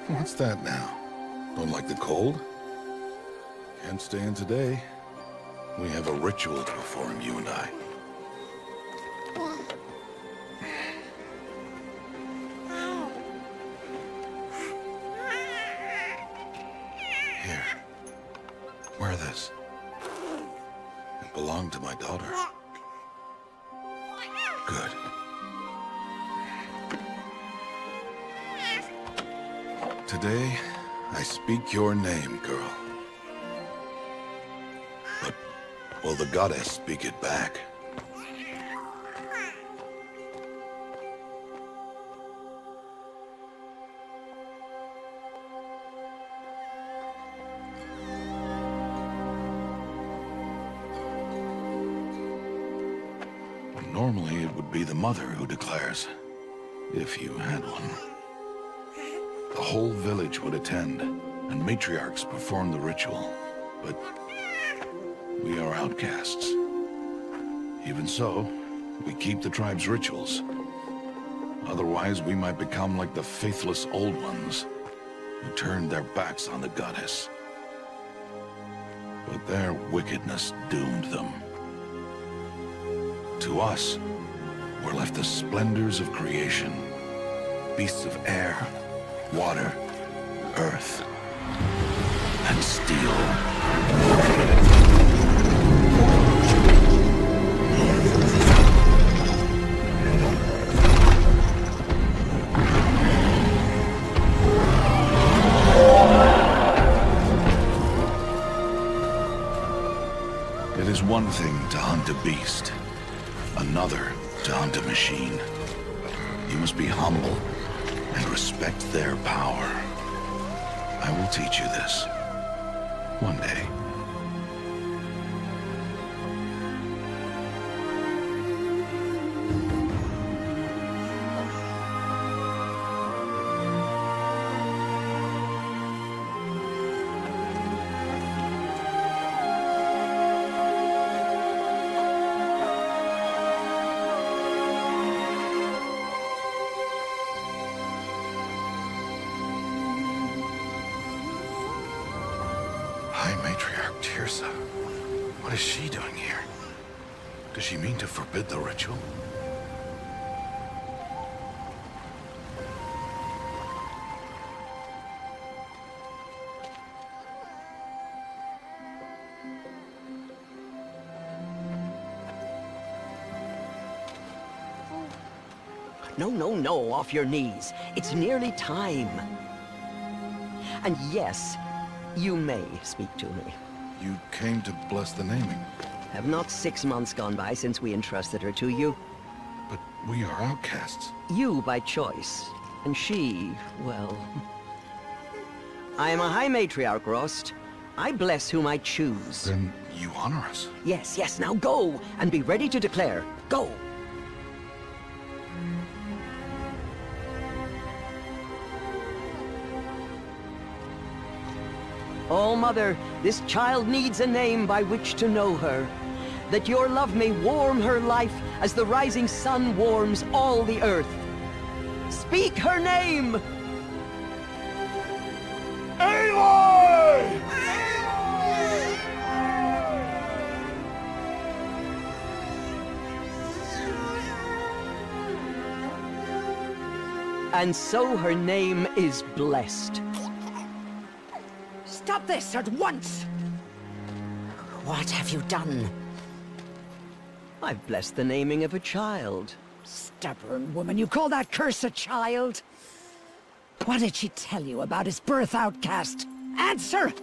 What's that now? Don't like the cold? Can't stay in today. We have a ritual to perform, you and I. Here. Wear this. It belonged to my daughter. Good. Today, I speak your name, girl. But will the goddess speak it back? Normally, it would be the mother who declares, if you had one. The whole village would attend, and matriarchs perform the ritual. But we are outcasts. Even so, we keep the tribe's rituals. Otherwise, we might become like the faithless old ones, who turned their backs on the goddess. But their wickedness doomed them. To us, were left the splendors of creation, beasts of air, water, earth, and steel. It is one thing to hunt a beast, another to hunt a machine. You must be humble and respect their power. I will teach you this. One day. High Matriarch Teersa. What is she doing here? Does she mean to forbid the ritual? No, no, no, off your knees. It's nearly time. And yes, you may speak to me. You came to bless the naming. Have not 6 months gone by since we entrusted her to you? But we are outcasts. You by choice, and she, well... I am a High Matriarch, Rost. I bless whom I choose. Then you honor us. Yes, yes, now go, and be ready to declare. Go! Oh, Mother, this child needs a name by which to know her. That your love may warm her life as the rising sun warms all the earth. Speak her name! Aloy! And so her name is blessed. Stop this at once! What have you done? I've blessed the naming of a child. Stubborn woman, you call that curse a child? What did she tell you about his birth, outcast? Answer!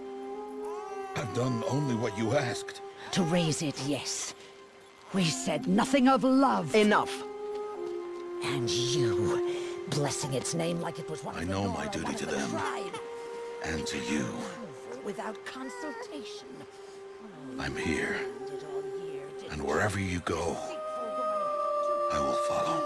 I've done only what you asked. To raise it, yes. We said nothing of love. Enough. And you, blessing its name like it was one I of the know law, my duty one to of the them. tribe. And to you. Without consultation. I'm here. Did all year, did And wherever you go, I will follow.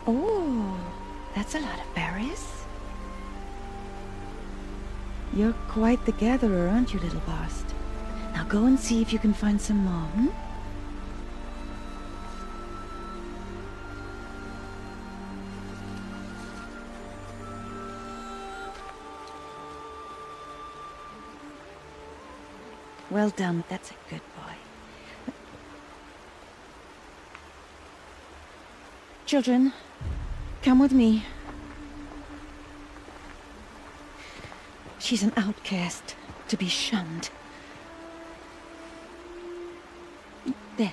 Oh, that's a lot of berries. You're quite the gatherer, aren't you, little Bast? Now go and see if you can find some more, hmm? Well done, that's a good boy. Children, come with me. She's an outcast, to be shunned. There.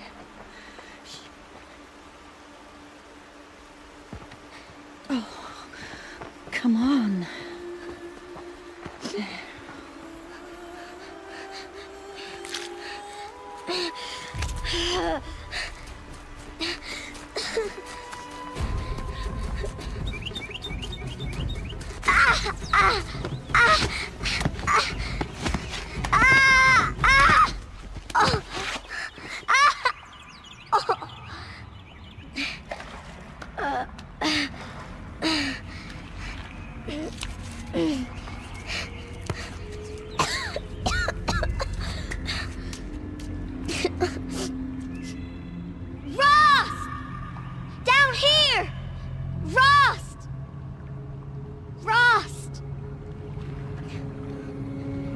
Oh, come on. There.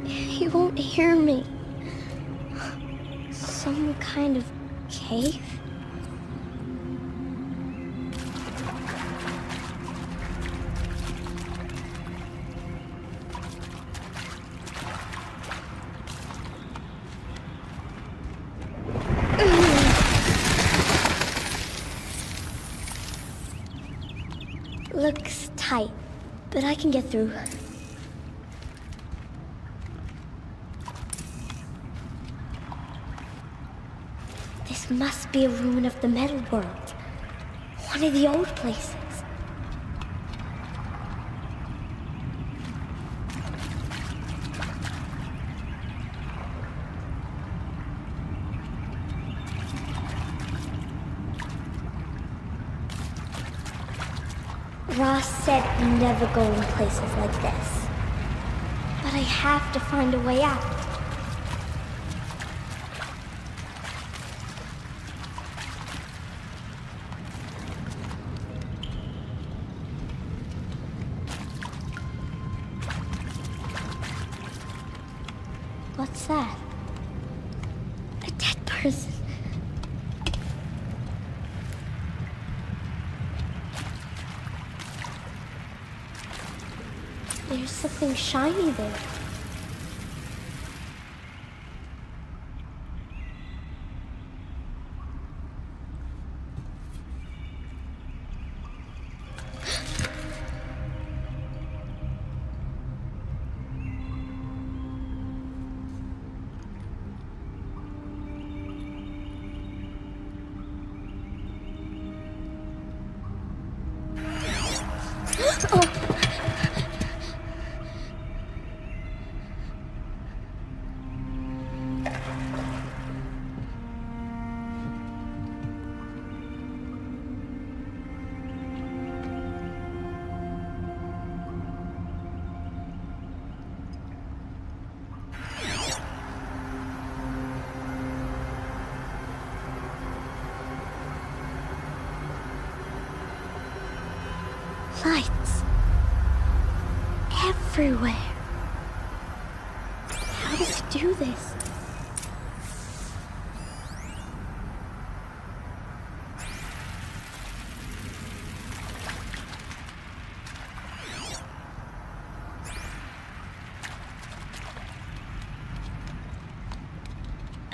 He won't hear me. Some kind of cave? Looks tight, but I can get through. This must be a ruin of the Metal World. One of the old places. Ross said never go in places like this. But I have to find a way out. What's that? A dead person. There's something shiny there. Lights. Everywhere. How does it do this?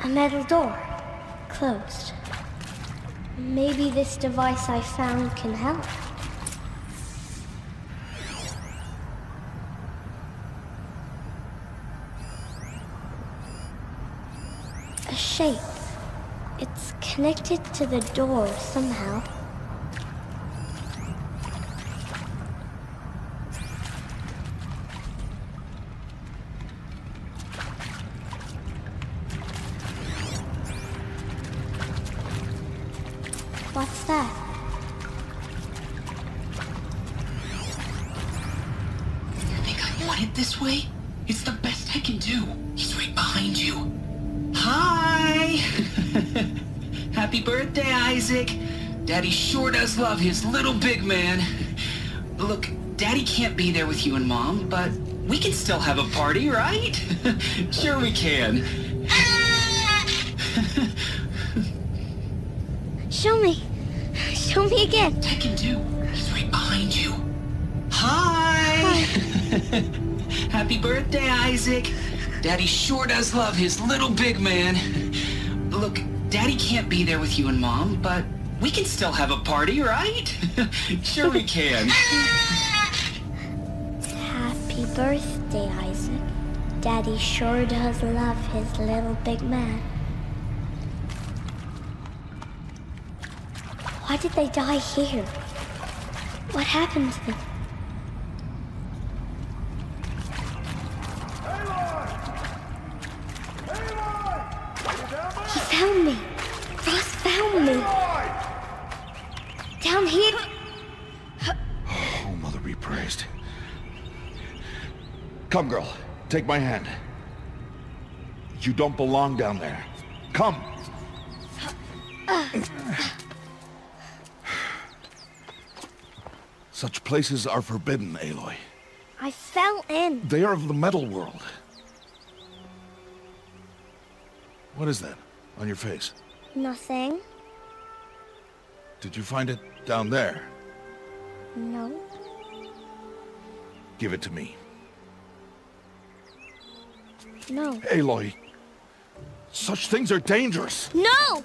A metal door. Closed. Maybe this device I found can help. A shape. It's connected to the door somehow. What's that? head this way? It's the best I can do. He's right behind you. Hi! Happy birthday, Isaac. Daddy sure does love his little big man. Look, Daddy can't be there with you and Mom, but we can still have a party, right? Sure we can. Show me. Show me again. I can do. He's right behind you. Hi! Happy birthday, Isaac. Daddy sure does love his little big man. Look, Daddy can't be there with you and Mom, but we can still have a party, right? Sure we can. Happy birthday, Isaac. Daddy sure does love his little big man. Why did they die here? What happened to them? He found me. Ross found me. Down here. Oh, Mother be praised. Come, girl. Take my hand. You don't belong down there. Come! Such places are forbidden, Aloy. I fell in. They are of the metal world. What is that on your face? Nothing. Did you find it down there? No. Give it to me. No. Aloy, such things are dangerous. No!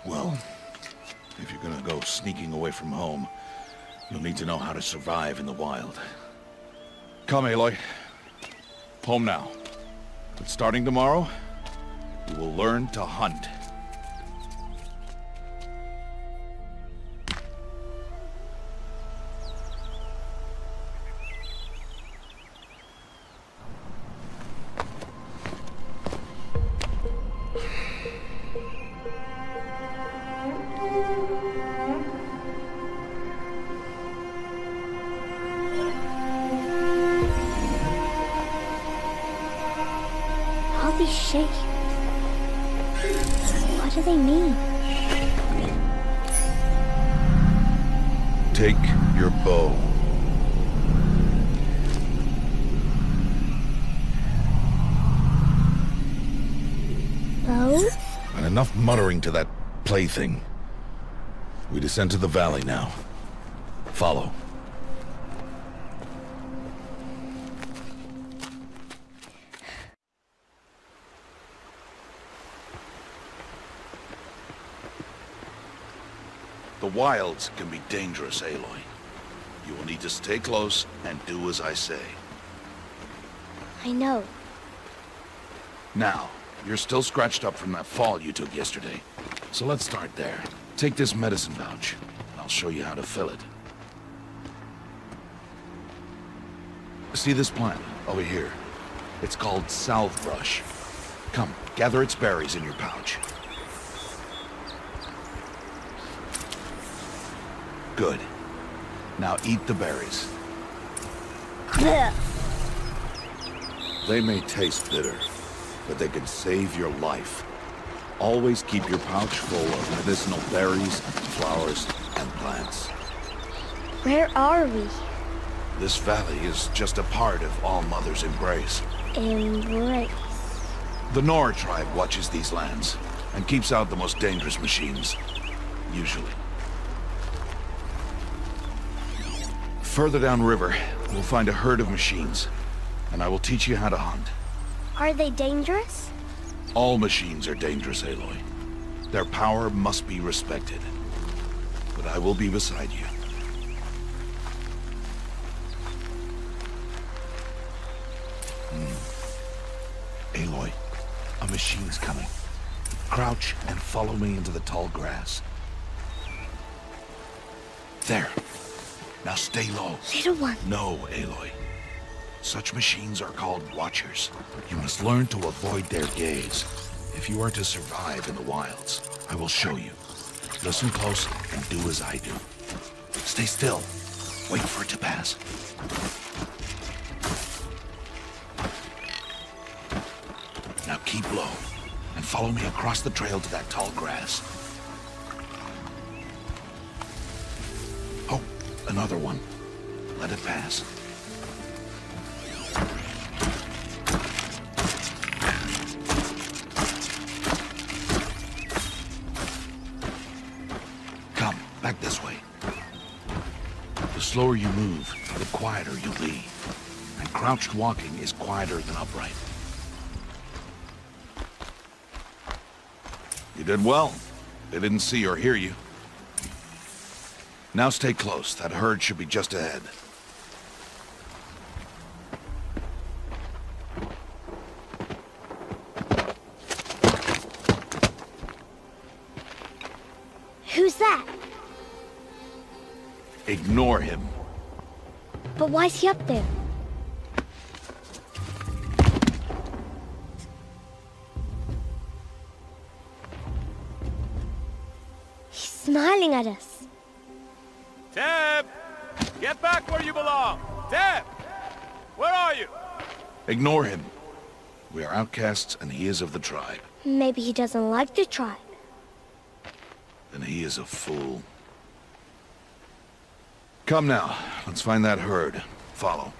Well, if you're gonna go sneaking away from home, you'll need to know how to survive in the wild. Come, Aloy. Home now. But starting tomorrow, you will learn to hunt. All these shapes. What do they mean? Take your bow. Bow? And enough muttering to that plaything. We descend to the valley now. Follow. The wilds can be dangerous, Aloy. You will need to stay close and do as I say. I know. Now, you're still scratched up from that fall you took yesterday. So let's start there. Take this medicine pouch. I'll show you how to fill it. See this plant over here? It's called salve brush. Come, gather its berries in your pouch. Good. Now eat the berries. Blech. They may taste bitter, but they can save your life. Always keep your pouch full of medicinal berries, flowers, and plants. Where are we? This valley is just a part of All Mother's embrace. Embrace. The Nora tribe watches these lands and keeps out the most dangerous machines. Usually. Further downriver, we'll find a herd of machines, and I will teach you how to hunt. Are they dangerous? All machines are dangerous, Aloy. Their power must be respected. But I will be beside you. Aloy, a machine's coming. Crouch and follow me into the tall grass. There. Now stay low. Little one. No, Aloy. Such machines are called Watchers. You must learn to avoid their gaze. If you are to survive in the wilds, I will show you. Listen close and do as I do. Stay still. Wait for it to pass. Now keep low and follow me across the trail to that tall grass. Oh, another one. Let it pass. Come, back this way. The slower you move, the quieter you'll be. And crouched walking is quieter than upright. You did well. They didn't see or hear you. Now stay close. That herd should be just ahead. Who's that? Ignore him. But why's he up there? He's smiling at us. Teb! Get back where you belong! Teb! Where are you? Ignore him. We are outcasts and he is of the tribe. Maybe he doesn't like the tribe. Then he is a fool. Come now, let's find that herd. Follow.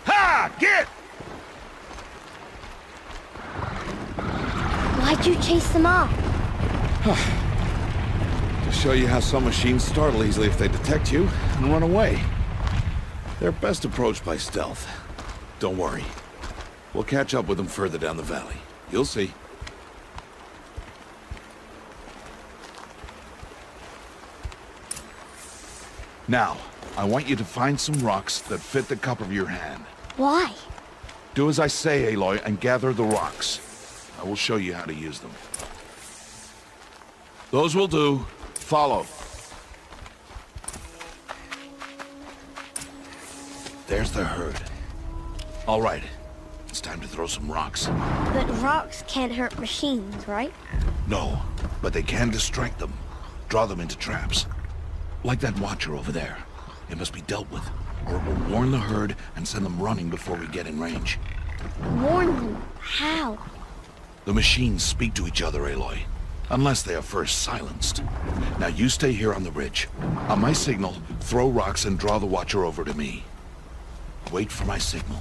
Ha! Get! Why'd you chase them off? To show you how some machines startle easily if they detect you and run away. They're best approached by stealth. Don't worry. We'll catch up with them further down the valley. You'll see. Now, I want you to find some rocks that fit the cup of your hand. Why? Do as I say, Aloy, and gather the rocks. I will show you how to use them. Those will do. Follow. There's the herd. All right. It's time to throw some rocks. But rocks can't hurt machines, right? No, but they can distract them. Draw them into traps. Like that Watcher over there. It must be dealt with, or it will warn the herd and send them running before we get in range. Warn them? How? The machines speak to each other, Aloy. Unless they are first silenced. Now you stay here on the ridge. On my signal, throw rocks and draw the Watcher over to me. Wait for my signal.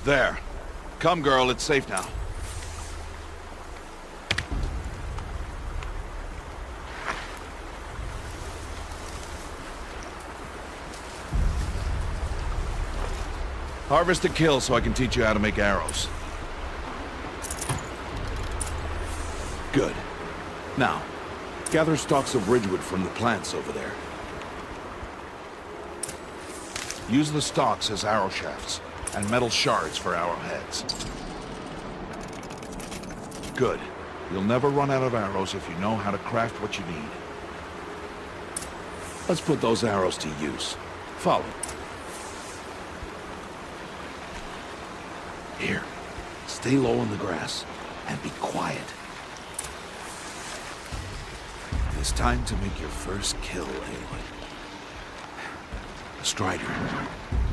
There. Come, girl, it's safe now. Harvest a kill so I can teach you how to make arrows. Good. Now, gather stalks of ridgewood from the plants over there. Use the stalks as arrow shafts, and metal shards for arrowheads. Good. You'll never run out of arrows if you know how to craft what you need. Let's put those arrows to use. Follow. Here. Stay low on the grass, and be quiet. It's time to make your first kill, Aloy. A Strider.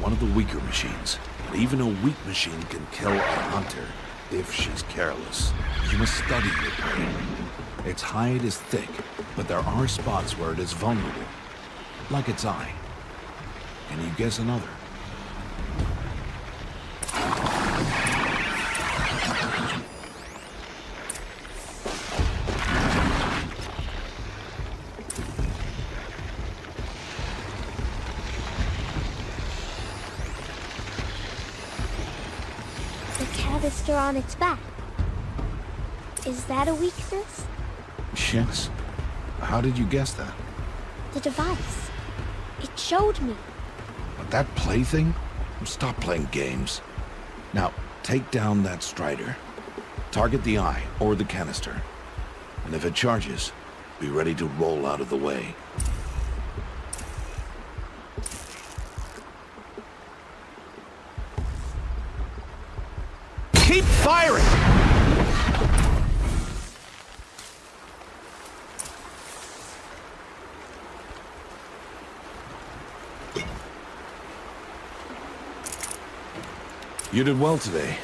One of the weaker machines. But even a weak machine can kill a hunter if she's careless. You must study your prey. Its hide is thick, but there are spots where it is vulnerable. Like its eye. Can you guess another? Canister on its back. Is that a weakness? Yes. How did you guess that? The device. It showed me. But that plaything? Stop playing games. Now, take down that Strider. Target the eye or the canister. And if it charges, be ready to roll out of the way. Keep firing! You did well today,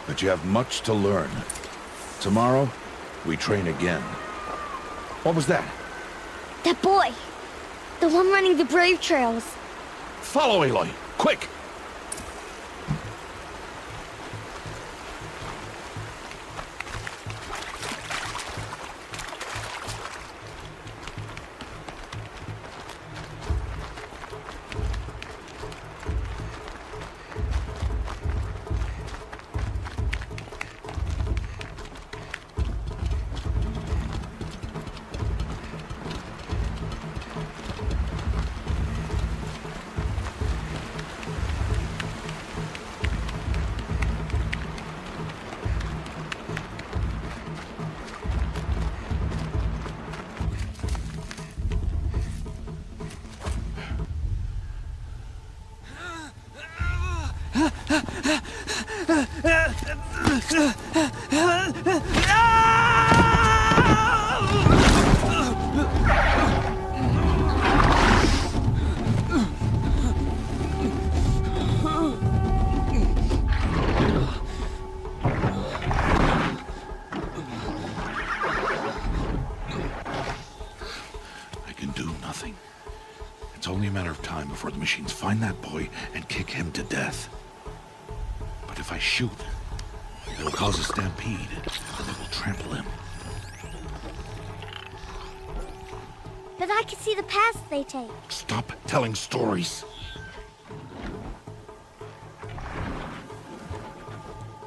but you have much to learn. Tomorrow, we train again. What was that? That boy! The one running the brave trails. Follow Aloy, quick! It's only a matter of time before the machines find that boy and kick him to death. But if I shoot, it'll cause a stampede, and they will trample him. But I can see the paths they take. Stop telling stories.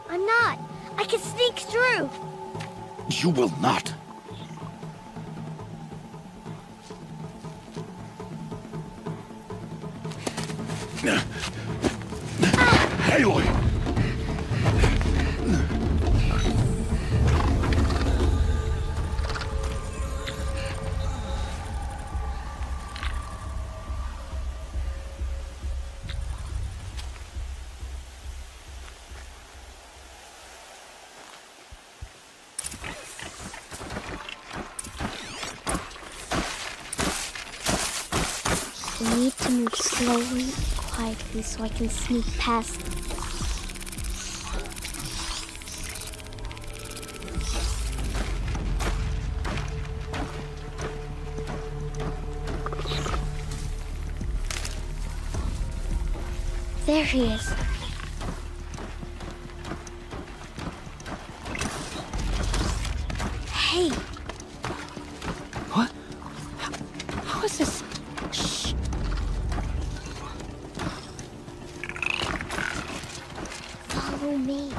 I'm not. I can sneak through. You will not. Aloy! We need to move slowly, quietly, so I can sneak past them. There he is. Hey. What? How is this? Shh. Follow me.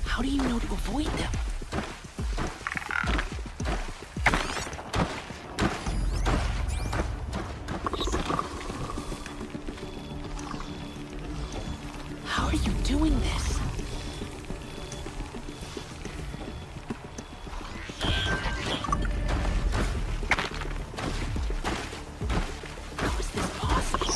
How do you know to avoid them? How are you doing this? How is this possible?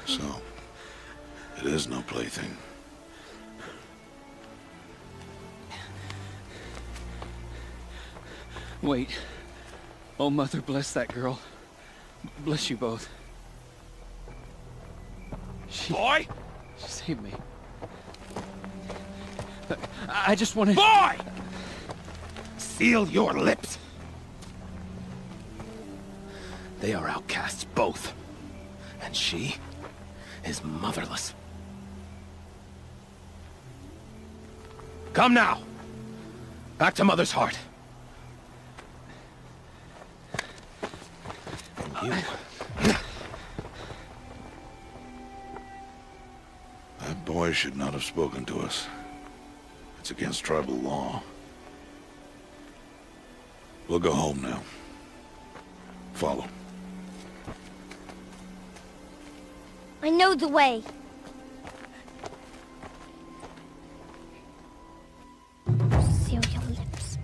So, it is no plaything. Wait. Oh, Mother, bless that girl. Bless you both. Boy! She saved me. I just wanted... Boy! Seal your lips! They are outcasts, both. And she is motherless. Come now! Back to Mother's Heart. And you... That boy should not have spoken to us. It's against tribal law. We'll go home now. Follow. I know the way. Seal your lips.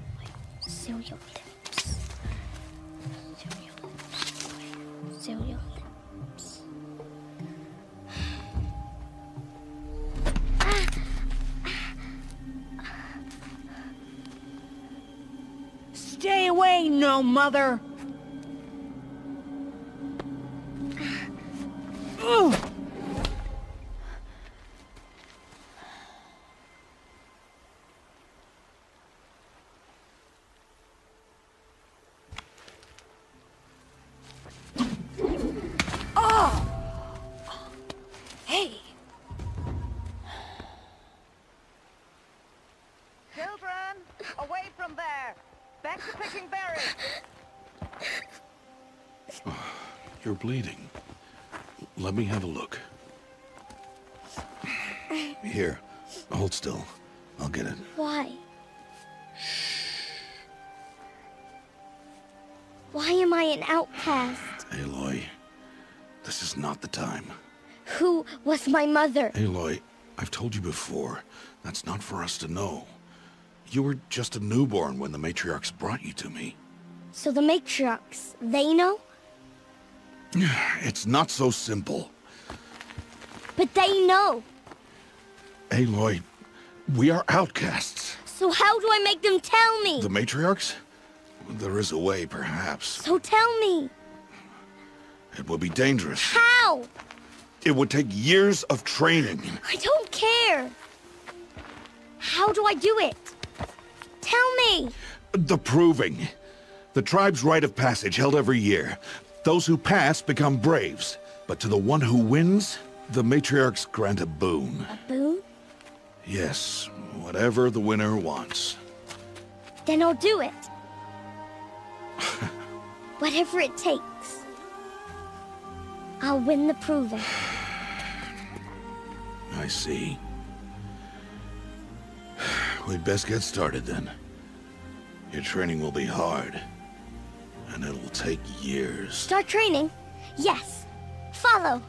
Seal your lips. Seal your lips. Seal your lips. Stay away, no mother! Ugh. Oh! Hey! Children, away from there! Back to picking berries! You're bleeding. Let me have a look. Here, hold still. I'll get it. Why? Why am I an outcast? Aloy, this is not the time. Who was my mother? Aloy, I've told you before, that's not for us to know. You were just a newborn when the matriarchs brought you to me. So the matriarchs, they know? It's not so simple. But they know. Aloy, we are outcasts. So how do I make them tell me? The matriarchs? There is a way, perhaps. So tell me. It would be dangerous. How? It would take years of training. I don't care. How do I do it? Tell me. The proving. The tribe's rite of passage held every year. Those who pass become braves. But to the one who wins, the matriarchs grant a boon. A boon? Yes, whatever the winner wants. Then I'll do it. Whatever it takes. I'll win the proving. I see. We'd best get started then. Your training will be hard. And it'll take years. Start training? Yes. Follow.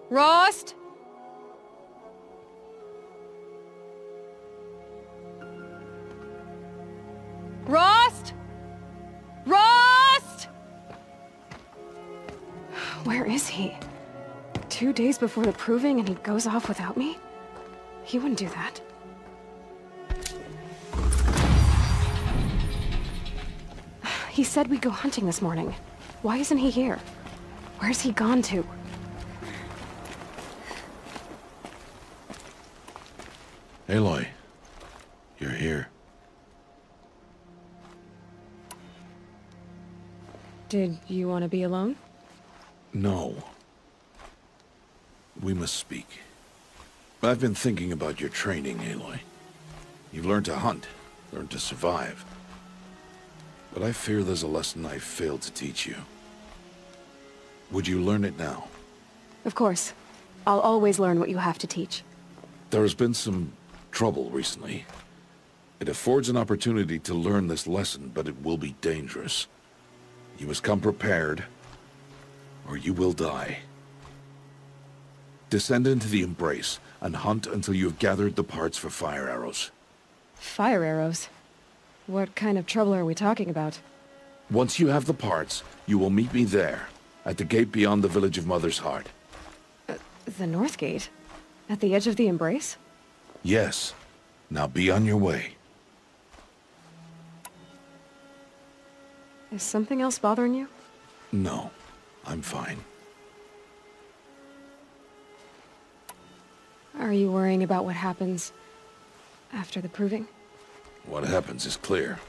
Rost? Rost? Rost? Where is he? 2 days before the proving and he goes off without me? He wouldn't do that. He said we'd go hunting this morning. Why isn't he here? Where's he gone to? Aloy, you're here. Did you want to be alone? No. We must speak. I've been thinking about your training, Aloy. You've learned to hunt, learned to survive. But I fear there's a lesson I failed to teach you. Would you learn it now? Of course. I'll always learn what you have to teach. There has been some trouble recently. It affords an opportunity to learn this lesson, but it will be dangerous. You must come prepared, or you will die. Descend into the Embrace, and hunt until you have gathered the parts for fire arrows. Fire arrows? What kind of trouble are we talking about? Once you have the parts, you will meet me there, at the gate beyond the village of Mother's Heart. The North Gate? At the edge of the Embrace? Yes. Now be on your way. Is something else bothering you? No, I'm fine. Are you worrying about what happens after the proving? What happens is clear.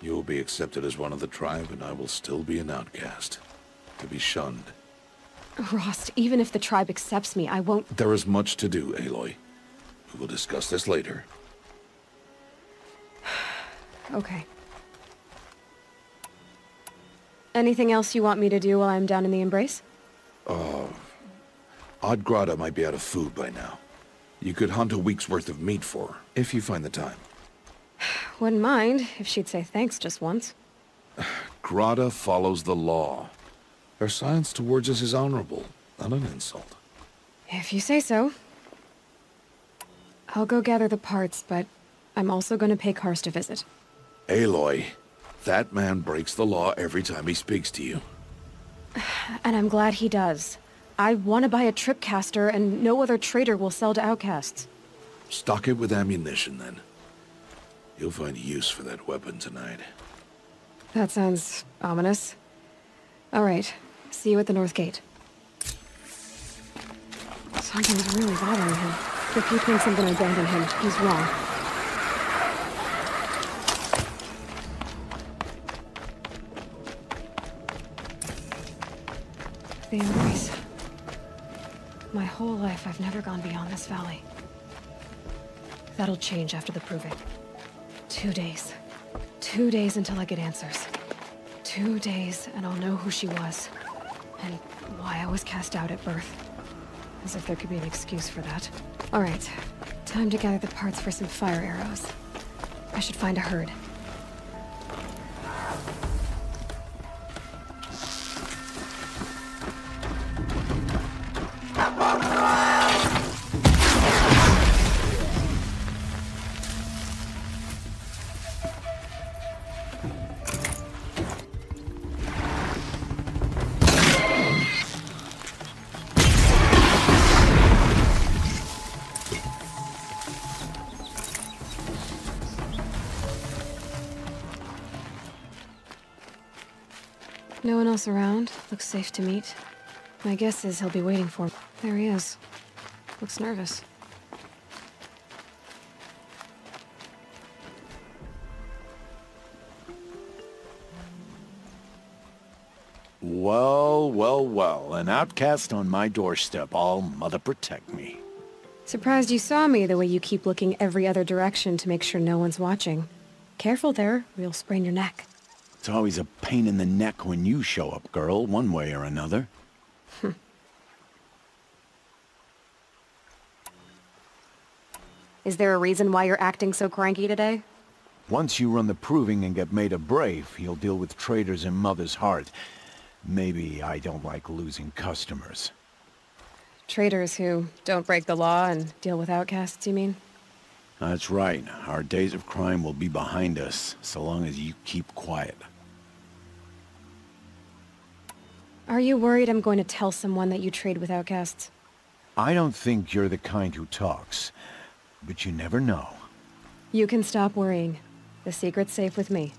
You will be accepted as one of the tribe, and I will still be an outcast. To be shunned. Rost, even if the tribe accepts me, I won't— There is much to do, Aloy. We will discuss this later. Okay. Anything else you want me to do while I'm down in the Embrace? Odgrada might be out of food by now. You could hunt a week's worth of meat for her, if you find the time. Wouldn't mind if she'd say thanks just once. Grada follows the law. Her silence towards us is honorable, not an insult. If you say so. I'll go gather the parts, but I'm also going to pay Karst a visit. Aloy, that man breaks the law every time he speaks to you. And I'm glad he does. I want to buy a tripcaster, and no other trader will sell to outcasts. Stock it with ammunition, then. You'll find use for that weapon tonight. That sounds ominous. All right. See you at the North Gate. Something's really bothering him. If he thinks I'm gonna abandon him, he's wrong. The Embrace. My whole life, I've never gone beyond this valley. That'll change after the proving. 2 days. 2 days until I get answers. 2 days, and I'll know who she was. And why I was cast out at birth. As if there could be an excuse for that. Alright, time to gather the parts for some fire arrows. I should find a herd. No one else around. Looks safe to meet. My guess is he'll be waiting for me. There he is. Looks nervous. Well, well, well. An outcast on my doorstep. All mother protect me. Surprised you saw me the way you keep looking every other direction to make sure no one's watching. Careful there, or you'll sprain your neck. It's always a pain in the neck when you show up, girl, one way or another. Is there a reason why you're acting so cranky today? Once you run the proving and get made a brave, you'll deal with traitors in Mother's Heart. Maybe I don't like losing customers. Traders who don't break the law and deal with outcasts, you mean? That's right. Our days of crime will be behind us, so long as you keep quiet. Are you worried I'm going to tell someone that you trade with outcasts? I don't think you're the kind who talks, but you never know. You can stop worrying. The secret's safe with me.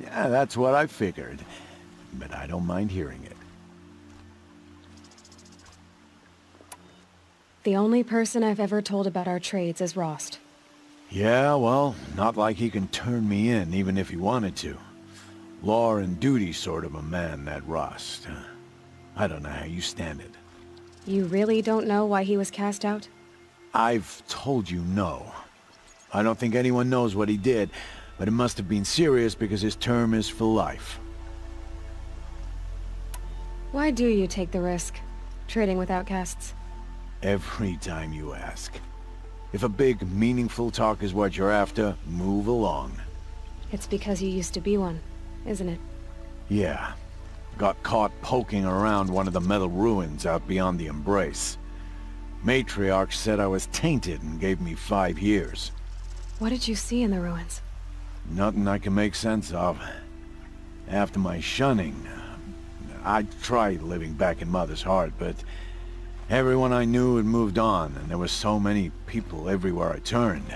Yeah, that's what I figured, but I don't mind hearing it. The only person I've ever told about our trades is Rost. Yeah, well, not like he can turn me in, even if he wanted to. Law and duty sort of a man, that Rost. I don't know how you stand it. You really don't know why he was cast out? I've told you no. I don't think anyone knows what he did, but it must have been serious because his term is for life. Why do you take the risk, trading with outcasts? Every time you ask. If a big, meaningful talk is what you're after, move along. It's because you used to be one, isn't it? Yeah. Got caught poking around one of the metal ruins out beyond the Embrace. Matriarch said I was tainted and gave me 5 years. What did you see in the ruins? Nothing I can make sense of. After my shunning, I tried living back in Mother's Heart, but everyone I knew had moved on, and there were so many people everywhere I turned.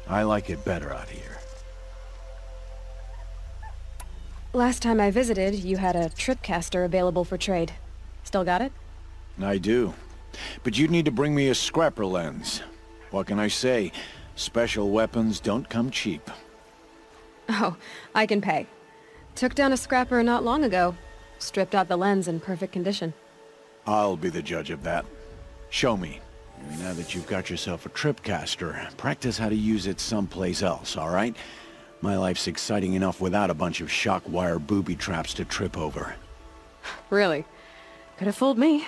I like it better out here. Last time I visited, you had a tripcaster available for trade. Still got it? I do. But you'd need to bring me a scrapper lens. What can I say? Special weapons don't come cheap. Oh, I can pay. Took down a scrapper not long ago. Stripped out the lens in perfect condition. I'll be the judge of that. Show me. Now that you've got yourself a tripcaster, practice how to use it someplace else, all right? My life's exciting enough without a bunch of shock wire booby traps to trip over. Really? Could have fooled me.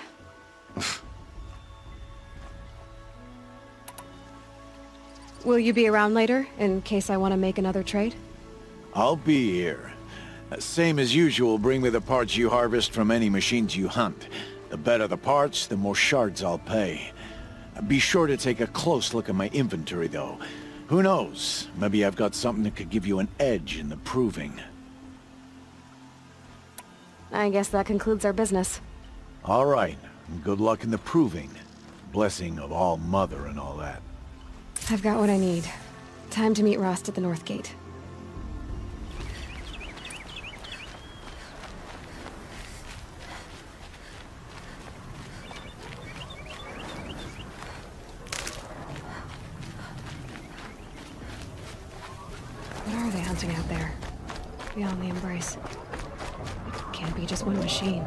Will you be around later, in case I want to make another trade? I'll be here. Same as usual, bring me the parts you harvest from any machines you hunt. The better the parts, the more shards I'll pay. Be sure to take a close look at my inventory, though. Who knows? Maybe I've got something that could give you an edge in the proving. I guess that concludes our business. All right. Good luck in the proving. Blessing of All Mother and all that. I've got what I need. Time to meet Rost at the North Gate. What are they hunting out there? Beyond the Embrace. It can't be just one machine.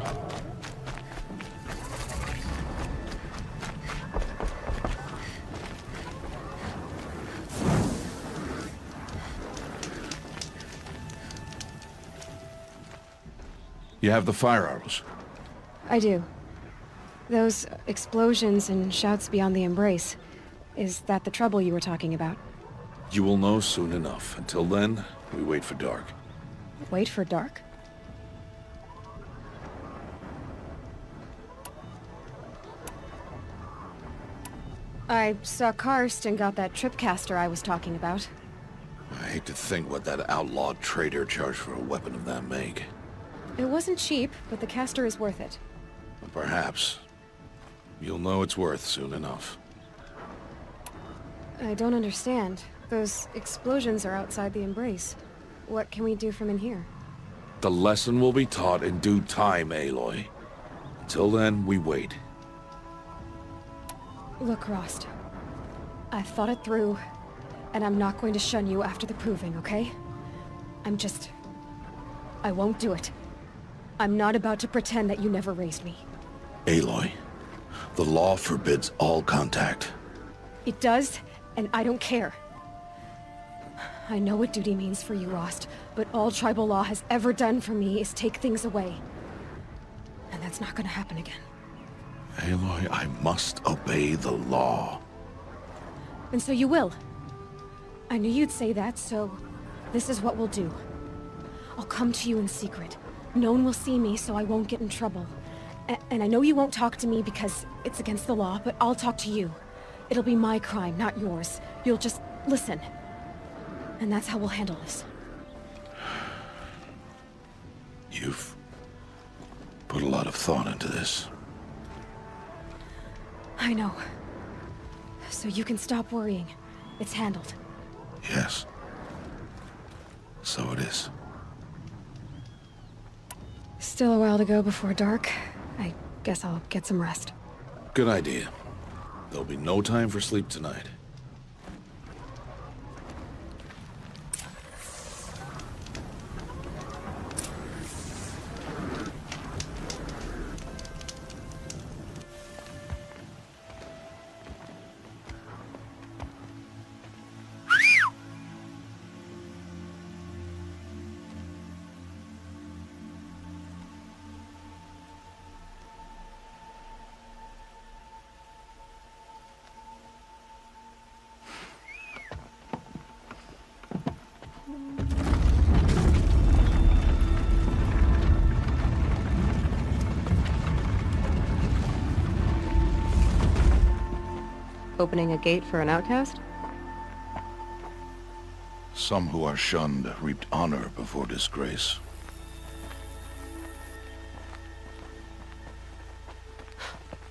You have the fire arrows? I do. Those explosions and shouts beyond the Embrace. Is that the trouble you were talking about? You will know soon enough. Until then, we wait for dark. Wait for dark? I saw Karst and got that tripcaster I was talking about. I hate to think what that outlawed trader charged for a weapon of that make. It wasn't cheap, but the caster is worth it. Perhaps. You'll know it's worth soon enough. I don't understand. Those explosions are outside the Embrace. What can we do from in here? The lesson will be taught in due time, Aloy. Until then, we wait. Look, Rost. I've thought it through, and I'm not going to shun you after the proving, okay? I won't do it. I'm not about to pretend that you never raised me. Aloy, the law forbids all contact. It does, and I don't care. I know what duty means for you, Rost, but all tribal law has ever done for me is take things away. And that's not gonna happen again. Aloy, I must obey the law. And so you will. I knew you'd say that, so this is what we'll do. I'll come to you in secret. No one will see me, so I won't get in trouble. And I know you won't talk to me because it's against the law, but I'll talk to you. It'll be my crime, not yours. You'll just listen. And that's how we'll handle this. You've put a lot of thought into this. I know. So you can stop worrying. It's handled. Yes. So it is. Still a while to go before dark. I guess I'll get some rest. Good idea. There'll be no time for sleep tonight. Opening a gate for an outcast? Some who are shunned reaped honor before disgrace.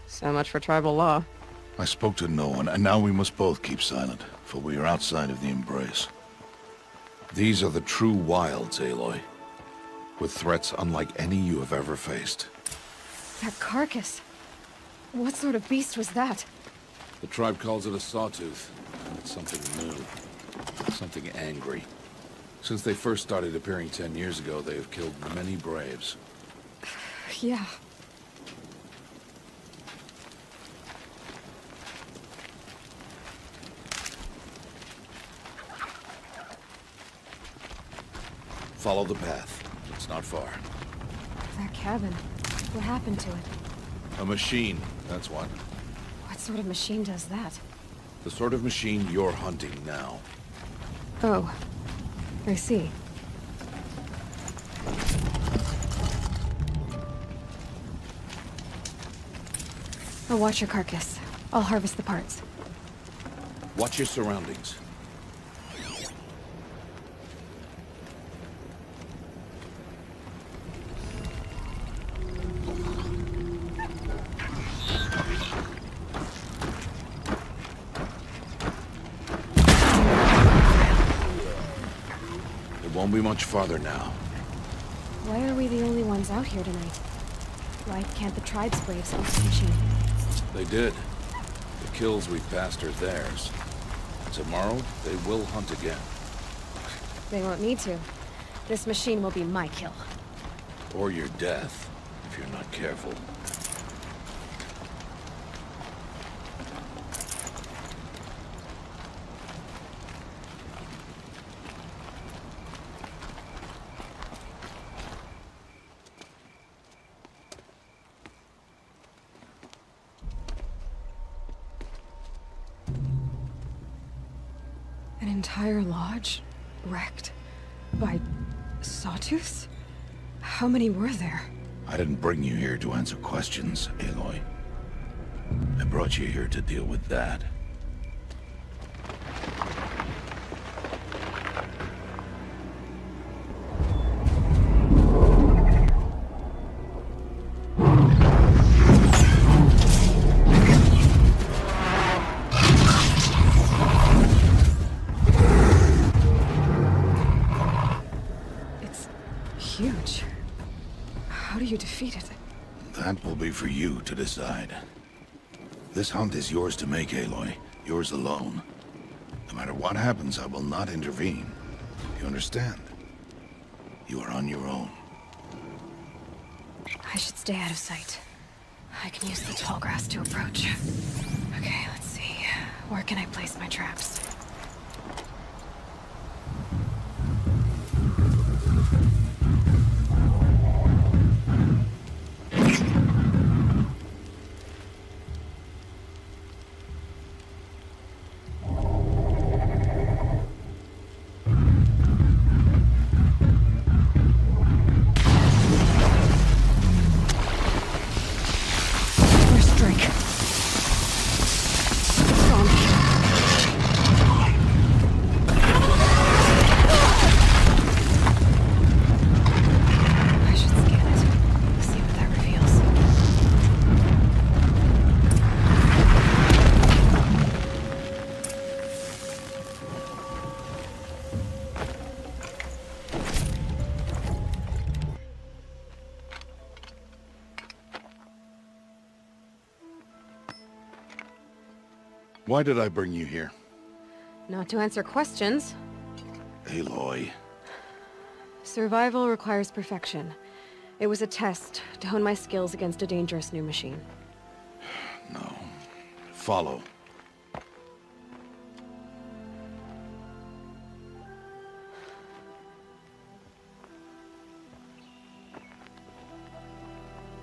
So much for tribal law. I spoke to no one, and now we must both keep silent, for we are outside of the embrace. These are the true wilds, Aloy, with threats unlike any you have ever faced. That carcass. What sort of beast was that? The tribe calls it a sawtooth, and it's something new. Something angry. Since they first started appearing 10 years ago, they have killed many braves. Yeah. Follow the path. It's not far. That cabin. What happened to it? A machine, that's what. What sort of machine does that? The sort of machine you're hunting now. Oh. I see. I'll watch your carcass. I'll harvest the parts. Watch your surroundings. Won't be much farther now. Why are we the only ones out here tonight? Why can't the tribe's braves use the machine? They did. The kills we passed are theirs. Tomorrow, they will hunt again. They won't need to. This machine will be my kill. Or your death, if you're not careful. An entire lodge? Wrecked? By sawtooths? How many were there? I didn't bring you here to answer questions, Aloy. I brought you here to deal with that. Huge. How do you defeat it? That will be for you to decide. This hunt is yours to make, Aloy. Yours alone. No matter what happens, I will not intervene. You understand? You are on your own. I should stay out of sight. I can use the tall grass to approach. Okay, let's see. Where can I place my traps? Why did I bring you here? Not to answer questions. Aloy. Survival requires perfection. It was a test to hone my skills against a dangerous new machine. No. Follow.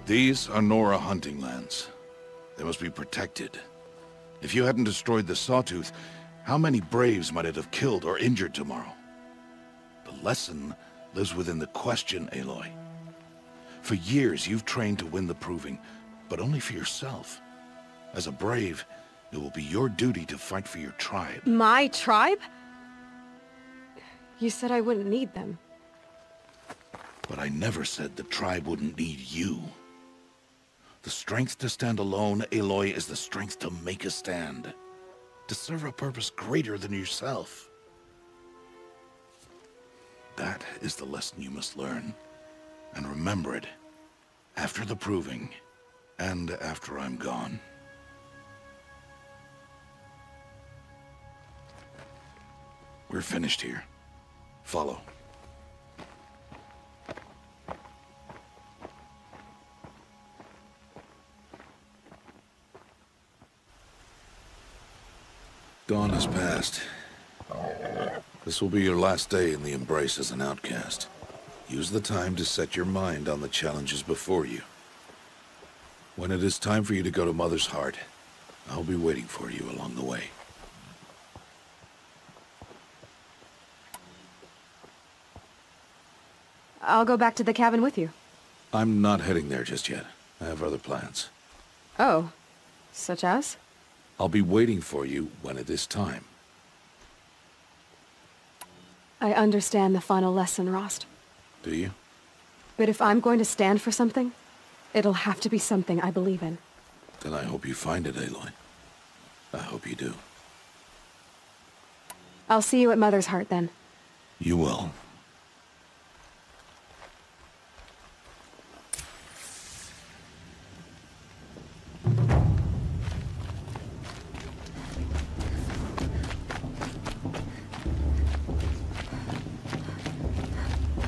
These are Nora hunting lands. They must be protected. If you hadn't destroyed the Sawtooth, how many Braves might it have killed or injured tomorrow? The lesson lives within the question, Aloy. For years, you've trained to win the Proving, but only for yourself. As a Brave, it will be your duty to fight for your tribe. My tribe? You said I wouldn't need them. But I never said the tribe wouldn't need you. The strength to stand alone, Aloy, is the strength to make a stand. To serve a purpose greater than yourself. That is the lesson you must learn. And remember it. After the Proving. And after I'm gone. We're finished here. Follow. Dawn has passed. This will be your last day in the Embrace as an outcast. Use the time to set your mind on the challenges before you. When it is time for you to go to Mother's Heart, I'll be waiting for you along the way. I'll go back to the cabin with you. I'm not heading there just yet. I have other plans. Oh. Such as? I'll be waiting for you when it is time. I understand the final lesson, Rost. Do you? But if I'm going to stand for something, it'll have to be something I believe in. Then I hope you find it, Aloy. I hope you do. I'll see you at Mother's Heart, then. You will.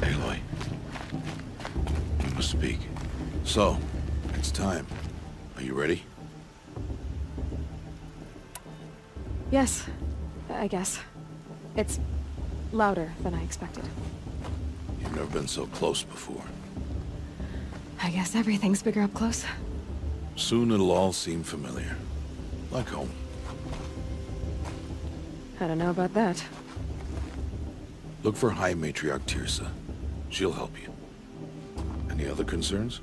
Aloy. We must speak. So, it's time. Are you ready? Yes, I guess. It's louder than I expected. You've never been so close before. I guess everything's bigger up close. Soon it'll all seem familiar. Like home. I don't know about that. Look for High Matriarch Teersa. She'll help you. Any other concerns?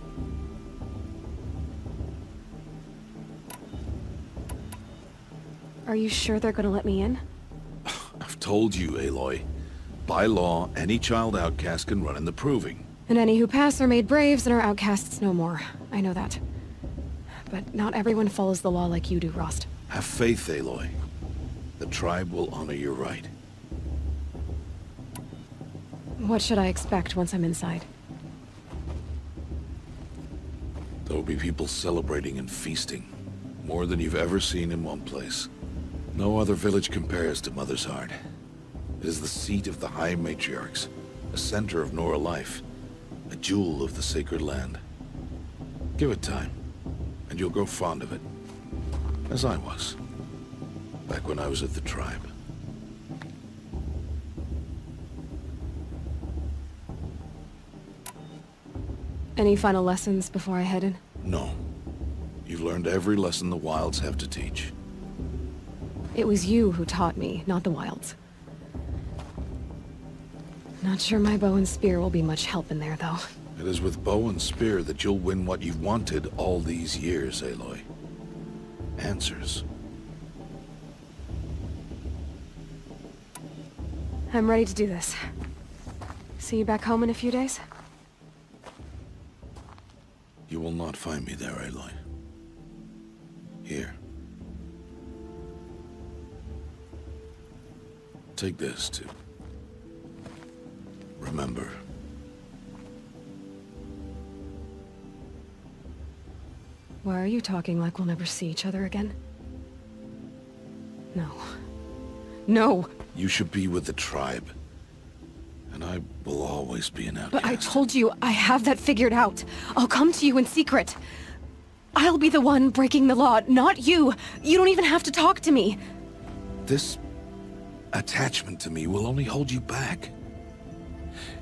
Are you sure they're gonna let me in? I've told you, Aloy. By law, any child outcast can run in the Proving. And any who pass are made braves and are outcasts no more. I know that. But not everyone follows the law like you do, Rost. Have faith, Aloy. The tribe will honor your right. What should I expect once I'm inside? There will be people celebrating and feasting. More than you've ever seen in one place. No other village compares to Mother's Heart. It is the seat of the High Matriarchs, a center of Nora life, a jewel of the sacred land. Give it time, and you'll grow fond of it. As I was, back when I was at the tribe. Any final lessons before I head in? No. You've learned every lesson the Wilds have to teach. It was you who taught me, not the Wilds. Not sure my bow and spear will be much help in there, though. It is with bow and spear that you'll win what you've wanted all these years, Aloy. Answers. I'm ready to do this. See you back home in a few days? You will not find me there, Aloy. Here. Take this, too. Remember. Why are you talking like we'll never see each other again? No. No! You should be with the tribe. And I will always be an outcast. But I told you, I have that figured out. I'll come to you in secret. I'll be the one breaking the law, not you. You don't even have to talk to me. This attachment to me will only hold you back.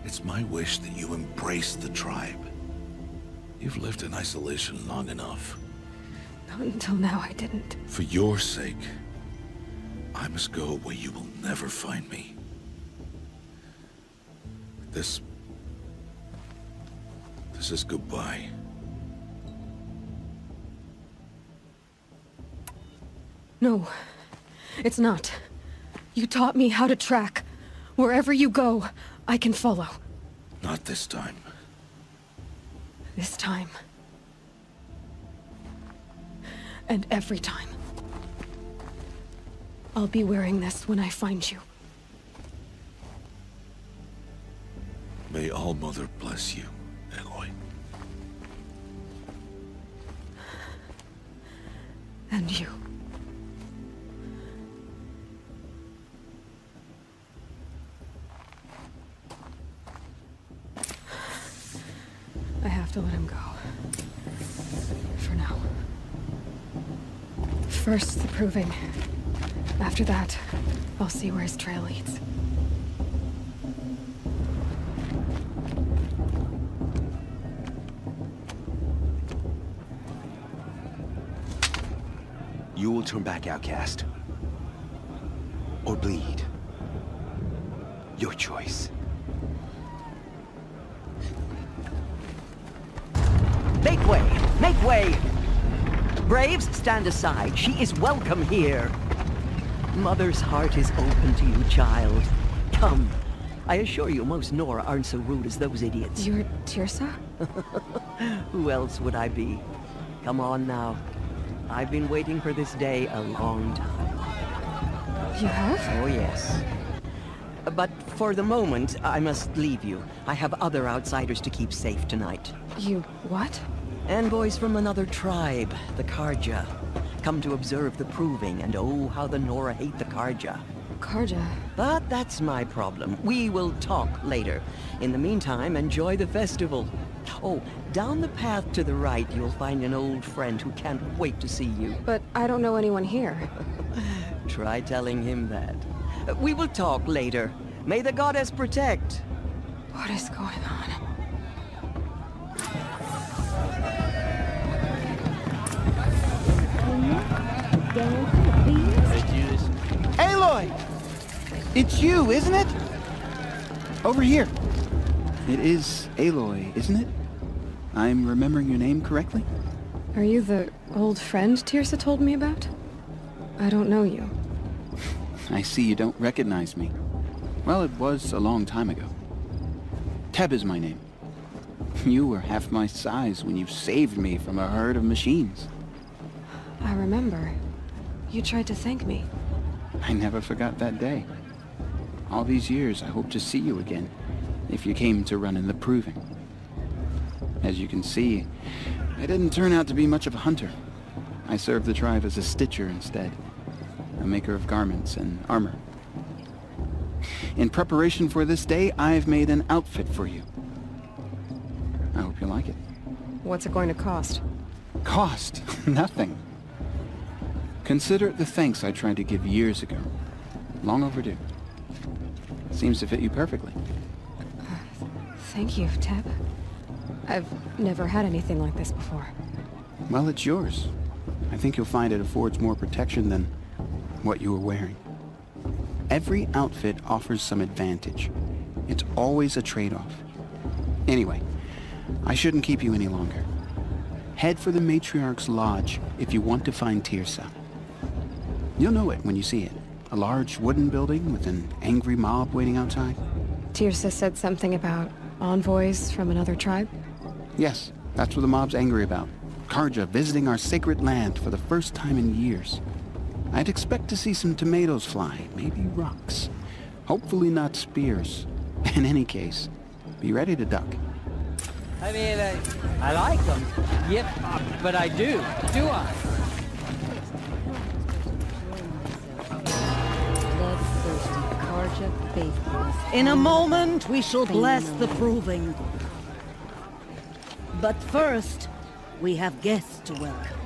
It's my wish that you embrace the tribe. You've lived in isolation long enough. Not until now, I didn't. For your sake, I must go where you will never find me. This is goodbye. No, it's not. You taught me how to track. Wherever you go, I can follow. Not this time. This time. And every time. I'll be wearing this when I find you. May All-Mother bless you, Aloy. And you. I have to let him go. For now. First, the proving. After that, I'll see where his trail leads. You will turn back, outcast. Or bleed. Your choice. Make way! Make way! Braves, stand aside. She is welcome here. Mother's heart is open to you, child. Come. I assure you, most Nora aren't so rude as those idiots. You're Teersa? Who else would I be? Come on now. I've been waiting for this day a long time. You have? Oh, yes. But for the moment, I must leave you. I have other outsiders to keep safe tonight. You what? Envoys from another tribe, the Carja. Come to observe the proving, and oh, how the Nora hate the Carja. Carja? But that's my problem. We will talk later. In the meantime, enjoy the festival. Oh, down the path to the right, you'll find an old friend who can't wait to see you. But I don't know anyone here. Try telling him that. We will talk later. May the goddess protect. What is going on? Aloy! It's you, isn't it? Over here. It is Aloy, isn't it? I'm remembering your name correctly? Are you the old friend Teersa told me about? I don't know you. I see you don't recognize me. Well, it was a long time ago. Teb is my name. You were half my size when you saved me from a herd of machines. I remember. You tried to thank me. I never forgot that day. All these years, I hope to see you again, if you came to run in the proving. As you can see, I didn't turn out to be much of a hunter. I served the tribe as a stitcher instead, a maker of garments and armor. In preparation for this day, I've made an outfit for you. I hope you like it. What's it going to cost? Cost? Nothing. Consider it the thanks I tried to give years ago. Long overdue. Seems to fit you perfectly. Thank you, Teb. I've never had anything like this before. Well, it's yours. I think you'll find it affords more protection than what you were wearing. Every outfit offers some advantage. It's always a trade-off. Anyway, I shouldn't keep you any longer. Head for the Matriarch's Lodge if you want to find Teersa. You'll know it when you see it. A large wooden building with an angry mob waiting outside. Teersa said something about envoys from another tribe? Yes, that's what the mob's angry about. Carja visiting our sacred land for the first time in years. I'd expect to see some tomatoes fly, maybe rocks. Hopefully not spears. In any case, be ready to duck. I mean, I like them. Yep, but I do. Do I? In a moment, we shall bless the proving. But first, we have guests to welcome.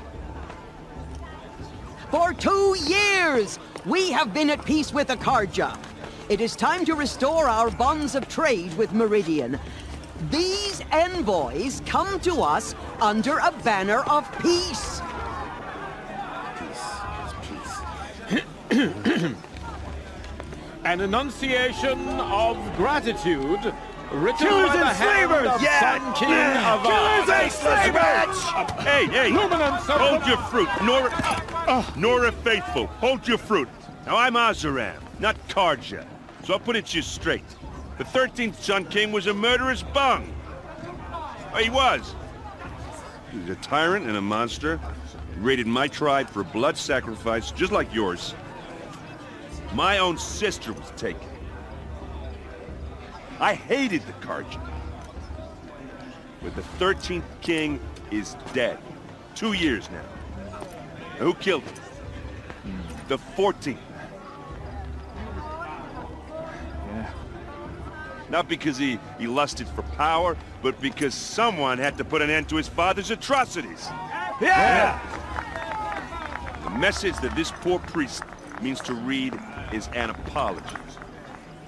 For 2 years, we have been at peace with Akarja. It is time to restore our bonds of trade with Meridian. These envoys come to us under a banner of peace. An enunciation of gratitude written by the hand of Sun King Avad. Killers and slavers! Hey, Luminance, hold your fruit. Nora Faithful, hold your fruit. Now, I'm Oseram, not Karja, so I'll put it to you straight. The 13th Sun King was a murderous bung. Oh, he was. He was a tyrant and a monster. He raided my tribe for blood sacrifice, just like yours. My own sister was taken. I hated the Karja. But the 13th king is dead. 2 years now. Who killed him? The 14th. Yeah. Not because he lusted for power, but because someone had to put an end to his father's atrocities. Yeah! The message that this poor priest means to read is an apology.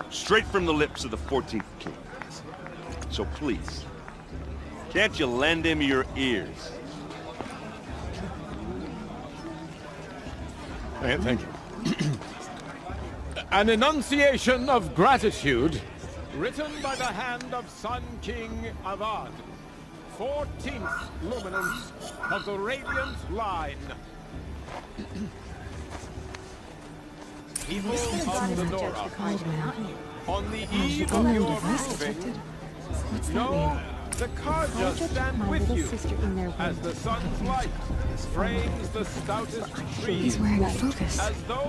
Straight from the lips of the 14th king. So please, can't you lend him your ears? Thank you. An enunciation of gratitude written by the hand of Sun King Avad, 14th luminance of the Radiant Line. People of the Nora, on the eve of your proving, know the Karja stand with you as the sun's light frames the stoutest trees. He's wearing a focus,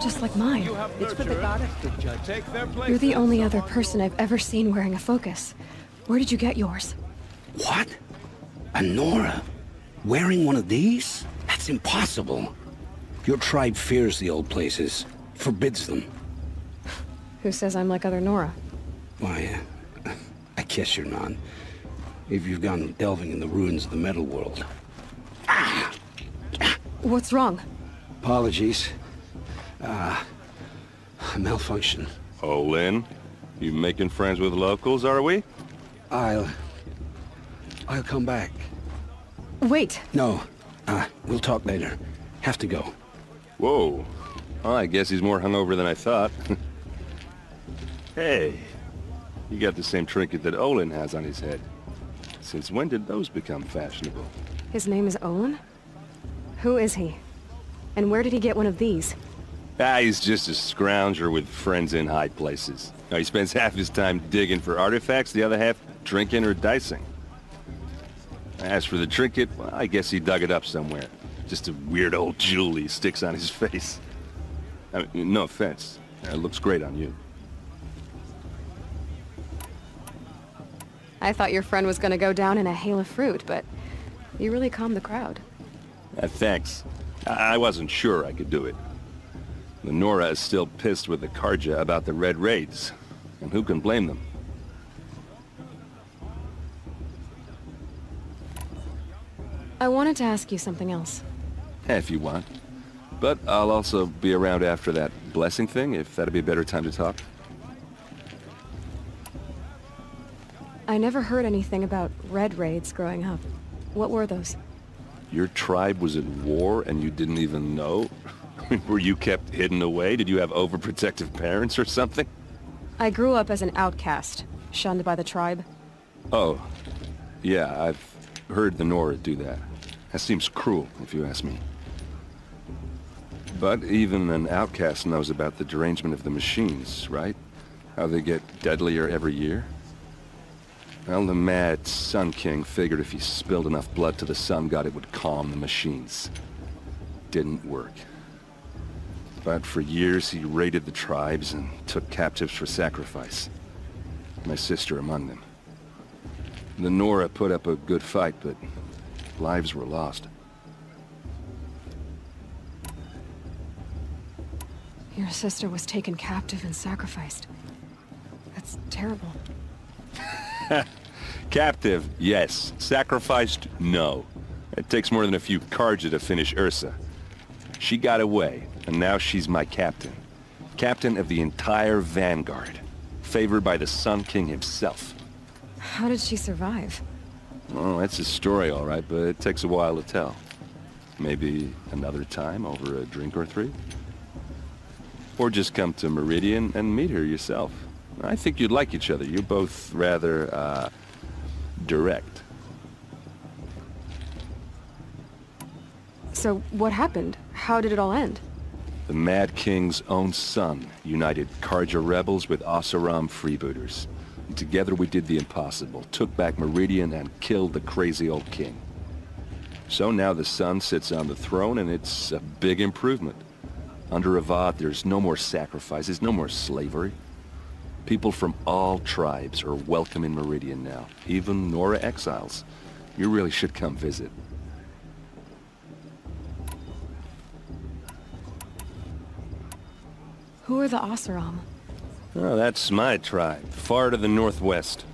just like mine. It's for the goddess to judge. Take their place. You're the only other person I've ever seen wearing a focus. Where did you get yours? What? A Nora? Wearing one of these? That's impossible. Your tribe fears the old places, forbids them. Who says I'm like other Nora? Why, I guess you're not. If you've gone delving in the ruins of the metal world. What's wrong? Apologies. A malfunction. Oh, Lynn, you making friends with locals, are we? I'll come back. Wait. No, we'll talk later. Have to go. Whoa. Well, I guess he's more hungover than I thought. Hey, you got the same trinket that Olin has on his head. Since when did those become fashionable? His name is Olin? Who is he? And where did he get one of these? He's just a scrounger with friends in high places. Now, he spends half his time digging for artifacts, the other half drinking or dicing. As for the trinket, well, I guess he dug it up somewhere. Just a weird old jewel he sticks on his face. I mean, no offense. It looks great on you. I thought your friend was gonna go down in a hail of fruit, but you really calmed the crowd. Thanks. I wasn't sure I could do it. The Nora is still pissed with the Karja about the Red Raids, and who can blame them? I wanted to ask you something else. If you want. But I'll also be around after that blessing thing, if that'd be a better time to talk. I never heard anything about Red Raids growing up. What were those? Your tribe was at war and you didn't even know? Were you kept hidden away? Did you have overprotective parents or something? I grew up as an outcast, shunned by the tribe. Oh, yeah, I've heard the Nora do that. That seems cruel, if you ask me. But even an outcast knows about the derangement of the machines, right? How they get deadlier every year? Well, the mad Sun King figured if he spilled enough blood to the Sun God, it would calm the machines. Didn't work. But for years, he raided the tribes and took captives for sacrifice. My sister among them. The Nora put up a good fight, but lives were lost. Your sister was taken captive and sacrificed. terrible. Captive, yes. Sacrificed, no. It takes more than a few Carja to finish Ursa. She got away, and now she's my captain. Captain of the entire Vanguard. Favored by the Sun King himself. How did she survive? Well, that's a story, all right, but it takes a while to tell. Maybe another time over a drink or three? Or just come to Meridian and meet her yourself. I think you'd like each other. You're both rather, direct. So, what happened? How did it all end? The Mad King's own son united Carja rebels with Oseram freebooters. And together we did the impossible, took back Meridian and killed the crazy old king. So now the son sits on the throne and it's a big improvement. Under Avad, there's no more sacrifices, no more slavery. People from all tribes are welcome in Meridian now, even Nora exiles. You really should come visit. Who are the Oseram? Oh, that's my tribe, far to the northwest.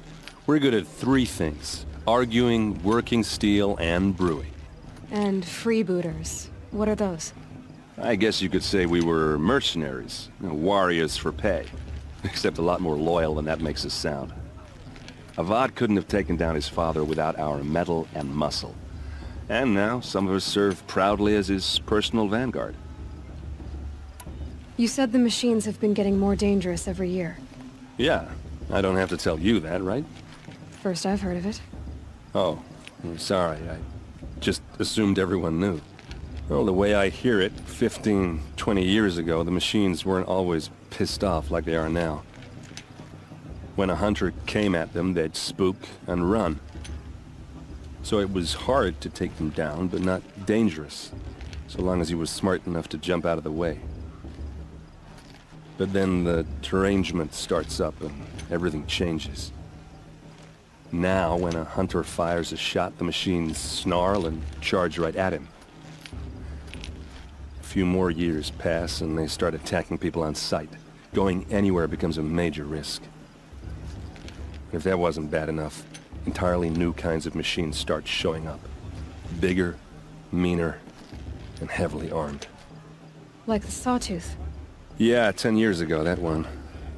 We're good at three things: arguing, working steel, and brewing. And freebooters. What are those? I guess you could say we were mercenaries, warriors for pay. Except a lot more loyal than that makes us sound. Avad couldn't have taken down his father without our metal and muscle. And now some of us serve proudly as his personal vanguard. You said the machines have been getting more dangerous every year. Yeah, I don't have to tell you that, right? First I've heard of it. Oh, I'm sorry. I just assumed everyone knew. Well, the way I hear it, 15, 20 years ago, the machines weren't always pissed off like they are now. When a hunter came at them, they'd spook and run. So it was hard to take them down, but not dangerous, so long as he was smart enough to jump out of the way. But then the derangement starts up and everything changes. Now, when a hunter fires a shot, the machines snarl and charge right at him. A few more years pass and they start attacking people on sight. Going anywhere becomes a major risk. If that wasn't bad enough, entirely new kinds of machines start showing up. Bigger, meaner, and heavily armed. Like the Sawtooth? Yeah, 10 years ago, that one.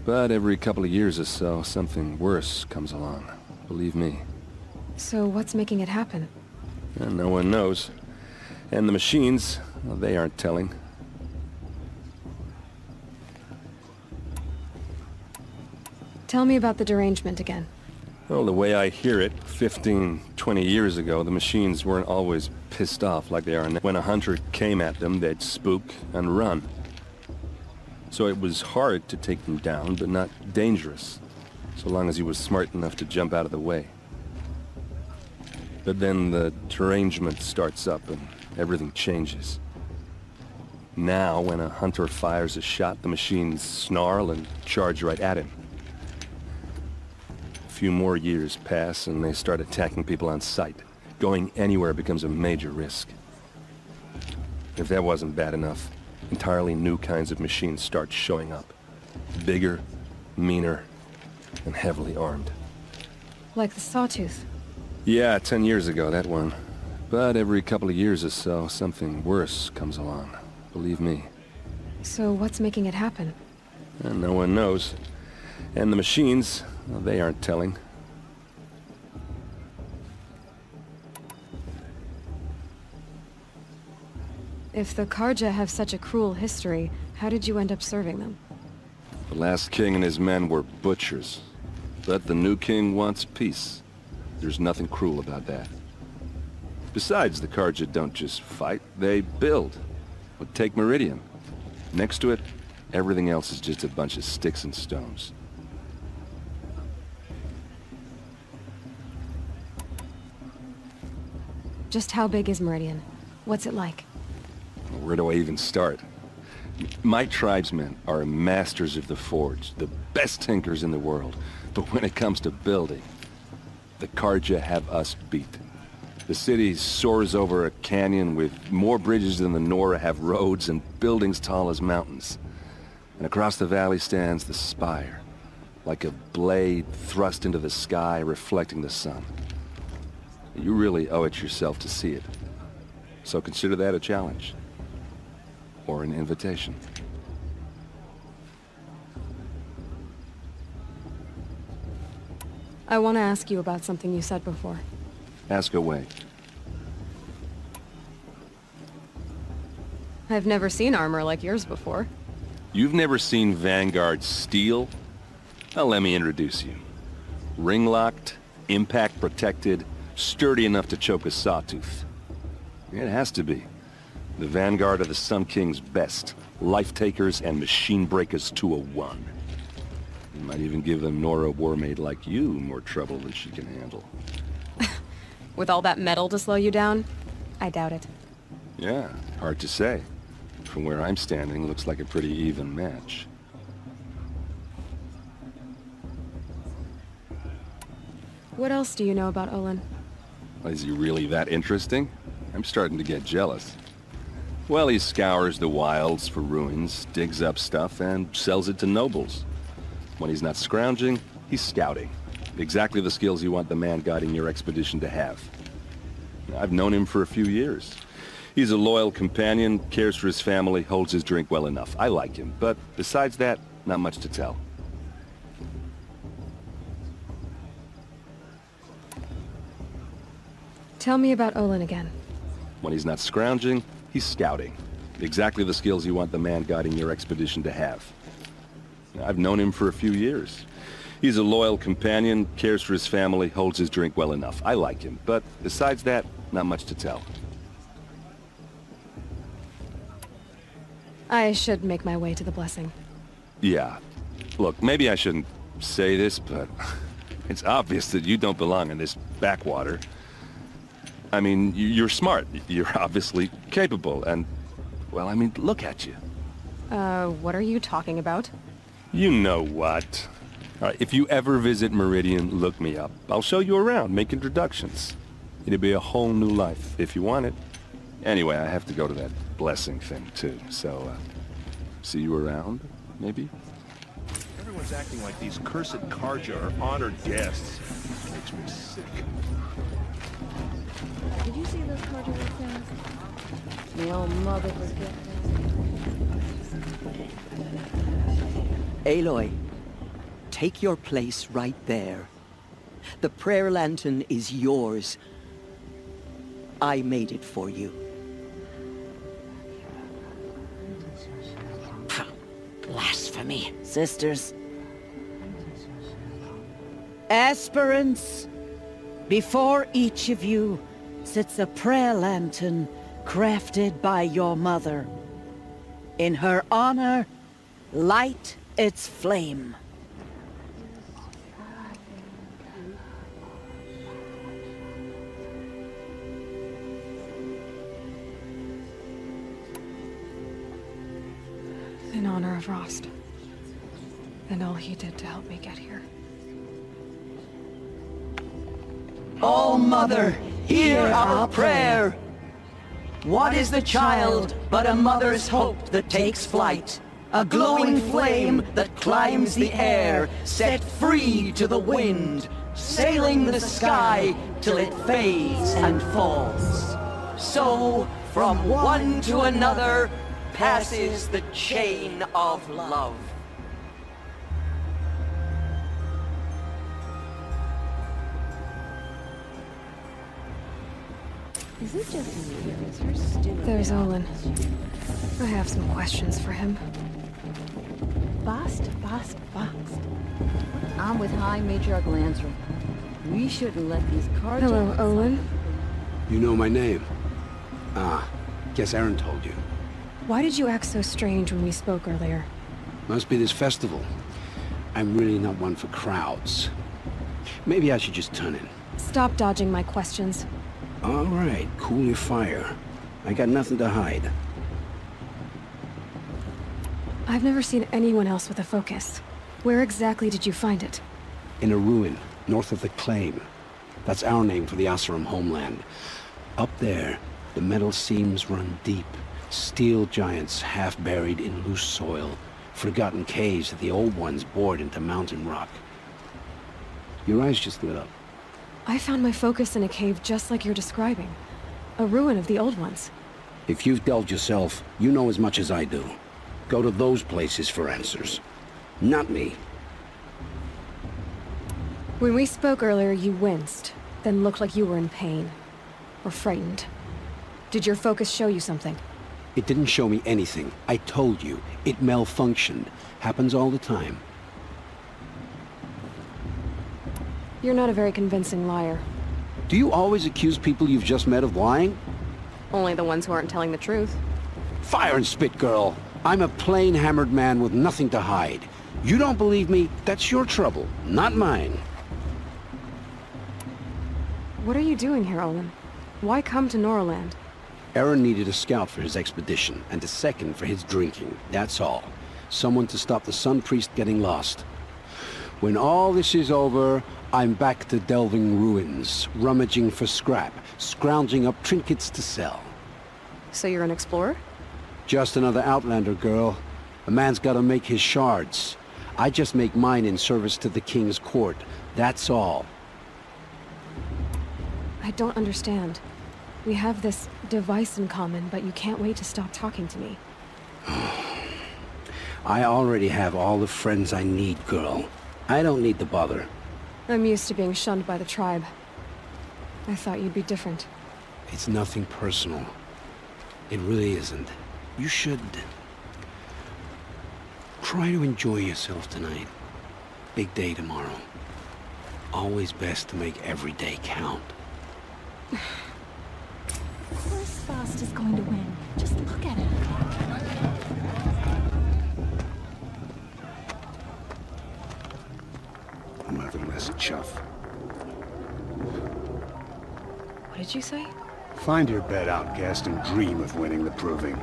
But every couple of years or so, something worse comes along. Believe me. So what's making it happen? And no one knows. And the machines, well, they aren't telling. Tell me about the derangement again. Well, the way I hear it, 15, 20 years ago, the machines weren't always pissed off like they are now. When a hunter came at them, they'd spook and run. So it was hard to take them down, but not dangerous, so long as he was smart enough to jump out of the way. But then the derangement starts up and everything changes. Now, when a hunter fires a shot, the machines snarl and charge right at him. A few more years pass and they start attacking people on sight. Going anywhere becomes a major risk. If that wasn't bad enough, entirely new kinds of machines start showing up. Bigger, meaner, and heavily armed. Like the Sawtooth? Yeah, 10 years ago, that one. But every couple of years or so, something worse comes along. Believe me. So what's making it happen? And no one knows. And the machines, well, they aren't telling. If the Carja have such a cruel history, how did you end up serving them? The last king and his men were butchers. But the new king wants peace. There's nothing cruel about that. Besides, the Carja don't just fight, they build. But take Meridian. Next to it, everything else is just a bunch of sticks and stones. Just how big is Meridian? What's it like? Where do I even start? My tribesmen are masters of the forge, the best tinkers in the world. But when it comes to building, the Carja have us beat. The city soars over a canyon with more bridges than the Nora have roads and buildings tall as mountains. And across the valley stands the spire, like a blade thrust into the sky, reflecting the sun. You really owe it yourself to see it. So consider that a challenge. Or an invitation. I want to ask you about something you said before. Ask away. I've never seen armor like yours before. You've never seen Vanguard steel? Well, let me introduce you. Ring-locked, impact-protected, sturdy enough to choke a sawtooth. It has to be. The Vanguard of the Sun King's best. Life-takers and machine breakers to a one. You might even give a Nora Warmaid like you more trouble than she can handle. With all that metal to slow you down? I doubt it. Yeah, hard to say. From where I'm standing, looks like a pretty even match. What else do you know about Olin? Is he really that interesting? I'm starting to get jealous. Well, he scours the wilds for ruins, digs up stuff, and sells it to nobles. When he's not scrounging, he's scouting. Exactly the skills you want the man guiding your expedition to have. I've known him for a few years. He's a loyal companion, cares for his family, holds his drink well enough. I like him, but besides that, not much to tell. Tell me about Olin again. When he's not scrounging, he's scouting. Exactly the skills you want the man guiding your expedition to have. I've known him for a few years. He's a loyal companion, cares for his family, holds his drink well enough. I like him, but besides that, not much to tell. I should make my way to the blessing. Yeah. Look, maybe I shouldn't say this, but it's obvious that you don't belong in this backwater. I mean, you're smart. You're obviously capable, and, well, I mean, look at you. What are you talking about? You know what. All right, if you ever visit Meridian, look me up. I'll show you around, make introductions. It'll be a whole new life, if you want it. Anyway, I have to go to that blessing thing, too, so, see you around, maybe? Everyone's acting like these cursed Carja are honored guests. Makes me sick. Did you see those Carja things? The old mother was getting Aloy, take your place right there. The prayer lantern is yours. I made it for you. Blasphemy, sisters. Esperance, before each of you sits a prayer lantern crafted by your mother. In her honor, light its flame. In honor of Rost. And all he did to help me get here. All Mother, hear our prayer. What is the child but a mother's hope that takes flight? A glowing flame that climbs the air, set free to the wind, sailing the sky till it fades and falls. So, from one to another, passes the chain of love. Is it just me, or is her stew? There's Olin. I have some questions for him. Bast. I'm with High Matriarch Lansra. We shouldn't let these cards... Hello, Olin. You know my name? Ah, guess Aaron told you. Why did you act so strange when we spoke earlier? Must be this festival. I'm really not one for crowds. Maybe I should just turn in. Stop dodging my questions. All right, cool your fire. I got nothing to hide. I've never seen anyone else with a focus. Where exactly did you find it? In a ruin, north of the Claim. That's our name for the Oseram homeland. Up there, the metal seams run deep. Steel giants half buried in loose soil. Forgotten caves that the old ones bored into mountain rock. Your eyes just lit up. I found my focus in a cave just like you're describing. A ruin of the old ones. If you've delved yourself, you know as much as I do. Go to those places for answers. Not me. When we spoke earlier, you winced, then looked like you were in pain. Or frightened. Did your focus show you something? It didn't show me anything. I told you. It malfunctioned. Happens all the time. You're not a very convincing liar. Do you always accuse people you've just met of lying? Only the ones who aren't telling the truth. Fire and spit, girl. I'm a plain hammered man with nothing to hide. You don't believe me, that's your trouble, not mine. What are you doing here, Olin? Why come to Noraland? Eren needed a scout for his expedition, and a second for his drinking, that's all. Someone to stop the Sun Priest getting lost. When all this is over, I'm back to delving ruins, rummaging for scrap, scrounging up trinkets to sell. So you're an explorer? Just another Outlander, girl. A man's gotta make his shards. I just make mine in service to the King's court, that's all. I don't understand. We have this device in common, but you can't wait to stop talking to me. I already have all the friends I need, girl. I don't need the bother. I'm used to being shunned by the tribe. I thought you'd be different. It's nothing personal. It really isn't. You should... try to enjoy yourself tonight. Big day tomorrow. Always best to make every day count. Of course Bast is going to win. Just look at him. Motherless chuff. What did you say? Find your bed, outcast, and dream of winning the Proving.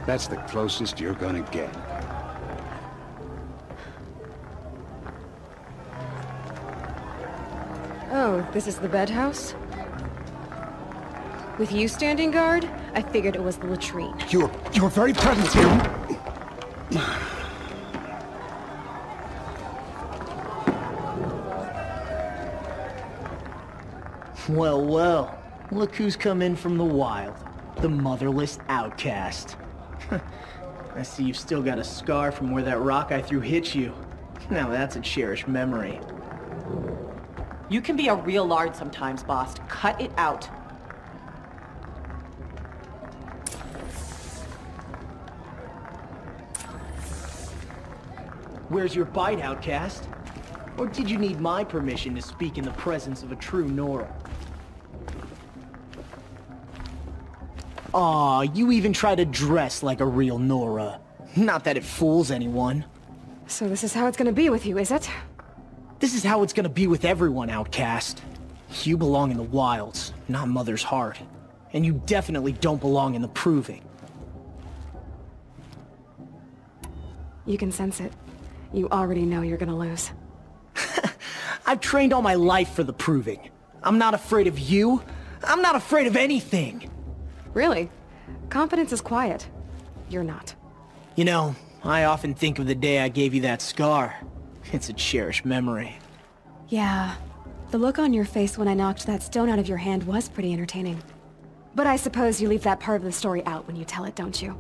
That's the closest you're gonna get. Oh, this is the bed house? With you standing guard, I figured it was the latrine. Your very presence here... Well, well. Look who's come in from the wild. The motherless outcast. I see you've still got a scar from where that rock I threw hit you. Now that's a cherished memory. You can be a real lard sometimes, boss. Cut it out. Where's your bite, outcast? Or did you need my permission to speak in the presence of a true Nora? Aw, you even try to dress like a real Nora. Not that it fools anyone. So this is how it's gonna be with you, is it? This is how it's gonna be with everyone, outcast. You belong in the wilds, not Mother's heart. And you definitely don't belong in the Proving. You can sense it. You already know you're gonna lose. I've trained all my life for the Proving. I'm not afraid of you. I'm not afraid of anything. Really? Confidence is quiet. You're not. You know, I often think of the day I gave you that scar. It's a cherished memory. Yeah. The look on your face when I knocked that stone out of your hand was pretty entertaining. But I suppose you leave that part of the story out when you tell it, don't you?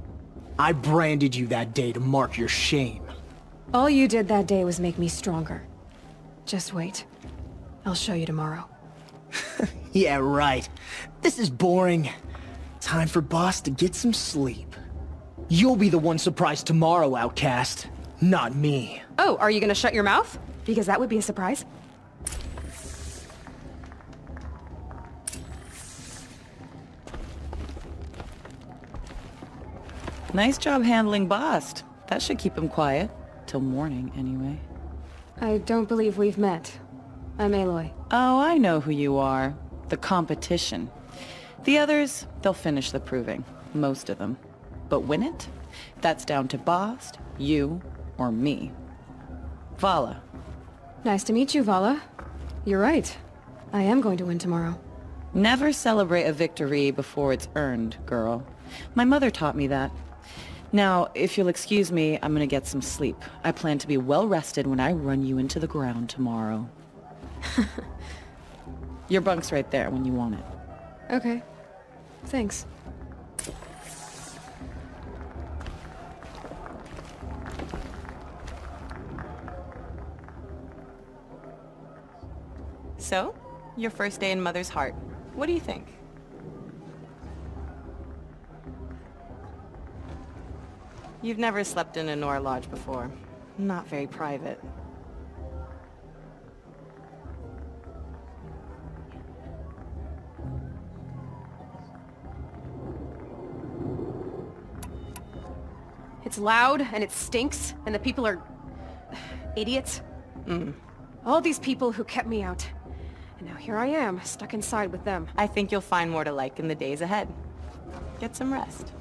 I branded you that day to mark your shame. All you did that day was make me stronger. Just wait. I'll show you tomorrow. Yeah, right. This is boring. Time for Boss to get some sleep. You'll be the one surprised tomorrow, outcast. Not me. Oh, are you gonna shut your mouth? Because that would be a surprise. Nice job handling Bast. That should keep him quiet. Till morning, anyway. I don't believe we've met. I'm Aloy. Oh, I know who you are. The competition. The others, they'll finish the Proving. Most of them. But win it? That's down to Bast, you, or me. Vala. Nice to meet you, Vala. You're right. I am going to win tomorrow. Never celebrate a victory before it's earned, girl. My mother taught me that. Now, if you'll excuse me, I'm gonna get some sleep. I plan to be well rested when I run you into the ground tomorrow. Your bunk's right there when you want it. Okay. Thanks. So, your first day in Mother's Heart. What do you think? You've never slept in a Nora Lodge before. Not very private. It's loud, and it stinks, and the people are... idiots. All these people who kept me out. And now here I am, stuck inside with them. I think you'll find more to like in the days ahead. Get some rest.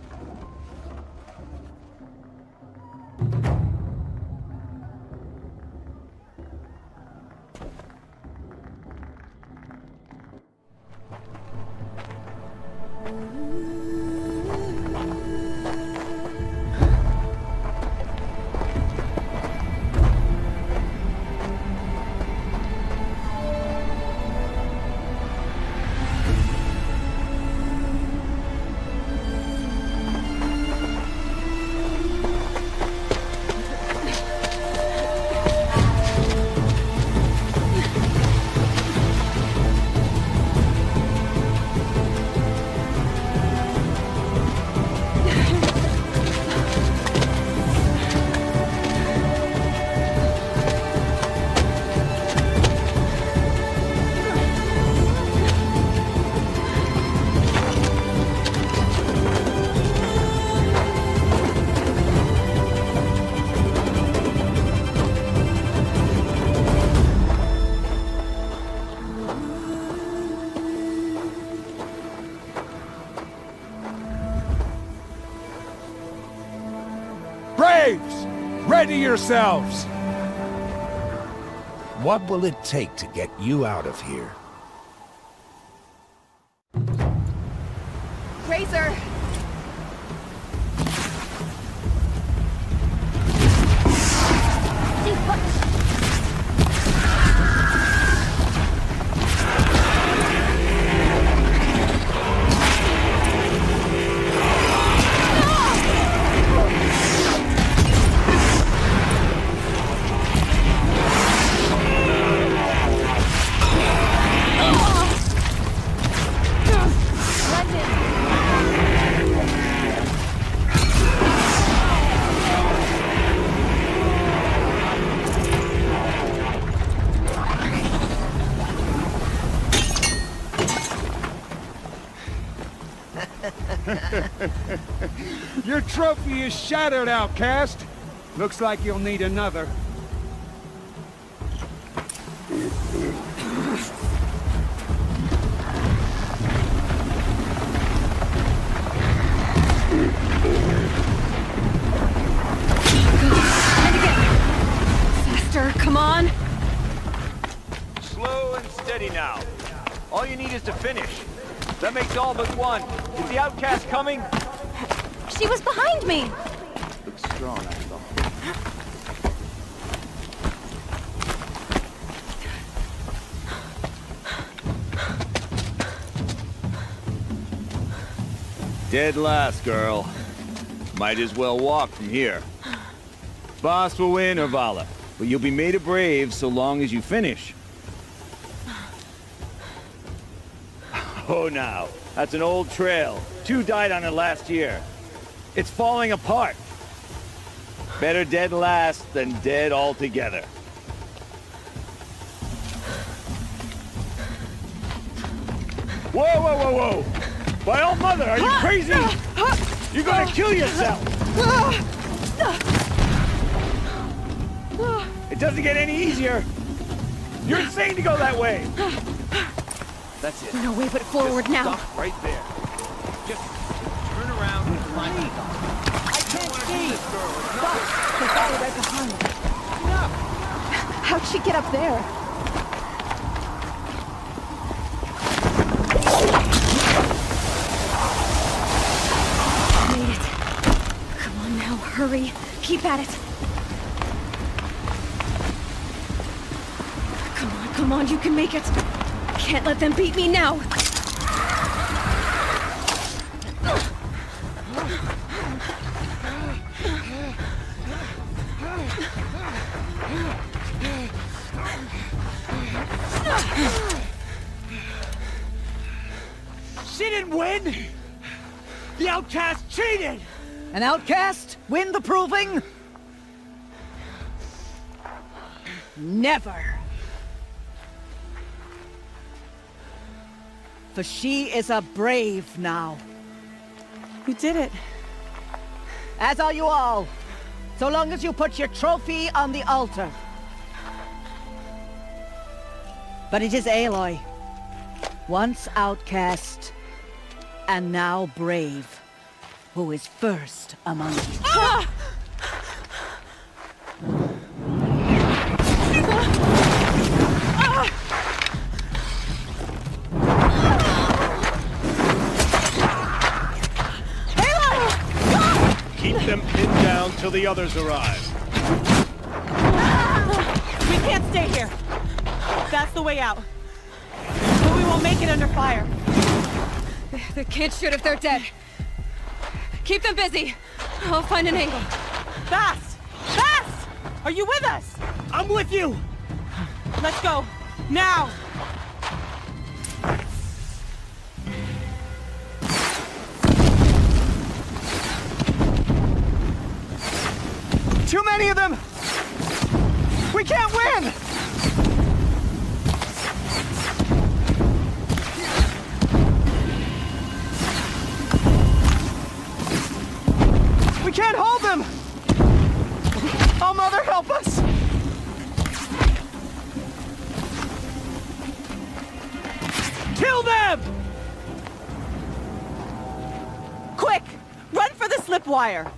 Ready yourselves! What will it take to get you out of here? Razor! Your trophy is shattered, outcast. Looks like you'll need another. Faster, come on! Slow and steady now. All you need is to finish. That makes all but one. Is the outcast coming? She was behind me! Looks strong, I thought. Dead last, girl. Might as well walk from here. Boss will win or Vala, but you'll be made a brave so long as you finish. Oh, now. That's an old trail. 2 died on it last year. It's falling apart. Better dead last than dead altogether. Whoa, whoa, whoa, whoa! By all mother, are you crazy? You're gonna kill yourself! It doesn't get any easier! You're insane to go that way! That's it. No way but forward Just now. Stop right there. Just turn around and climb on top. I can't see! Stop! They follow right behind me. No! How'd she get up there? Made it. Come on now. hurry. Keep at it. Come on, you can make it. Can't let them beat me now. She didn't win! The outcast cheated! An outcast win the proving? Never. For she is a brave now. You did it. As are you all. So long as you put your trophy on the altar. But it is Aloy. Once outcast, and now brave, who is first among you. Ah! Keep them pinned down till the others arrive. We can't stay here. That's the way out. But we won't make it under fire. They can't shoot if they're dead. Keep them busy. I'll find an angle. Fast! Fast! Are you with us? I'm with you! Let's go. Now! Too many of them! We can't win! We can't hold them! Oh, Mother, help us! Kill them! Quick! Run for the slipwire!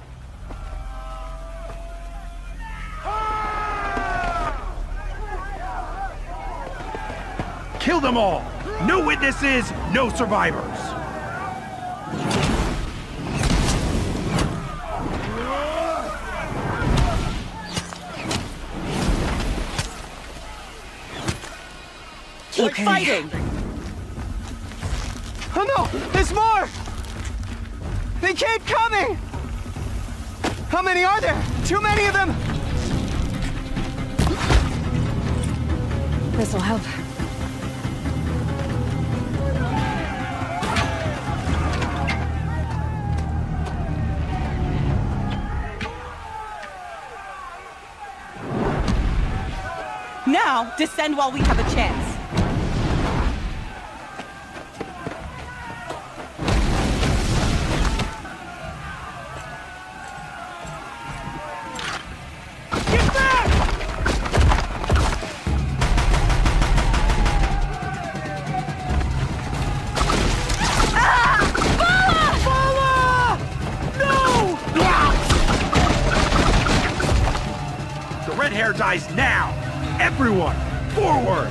Kill them all! No witnesses, no survivors! Keep fighting! Oh no! There's more! They keep coming! How many are there? Too many of them! This'll help. Now, descend while we have a chance. Get back! Ah! No! The red hair dies now! Everyone, forward!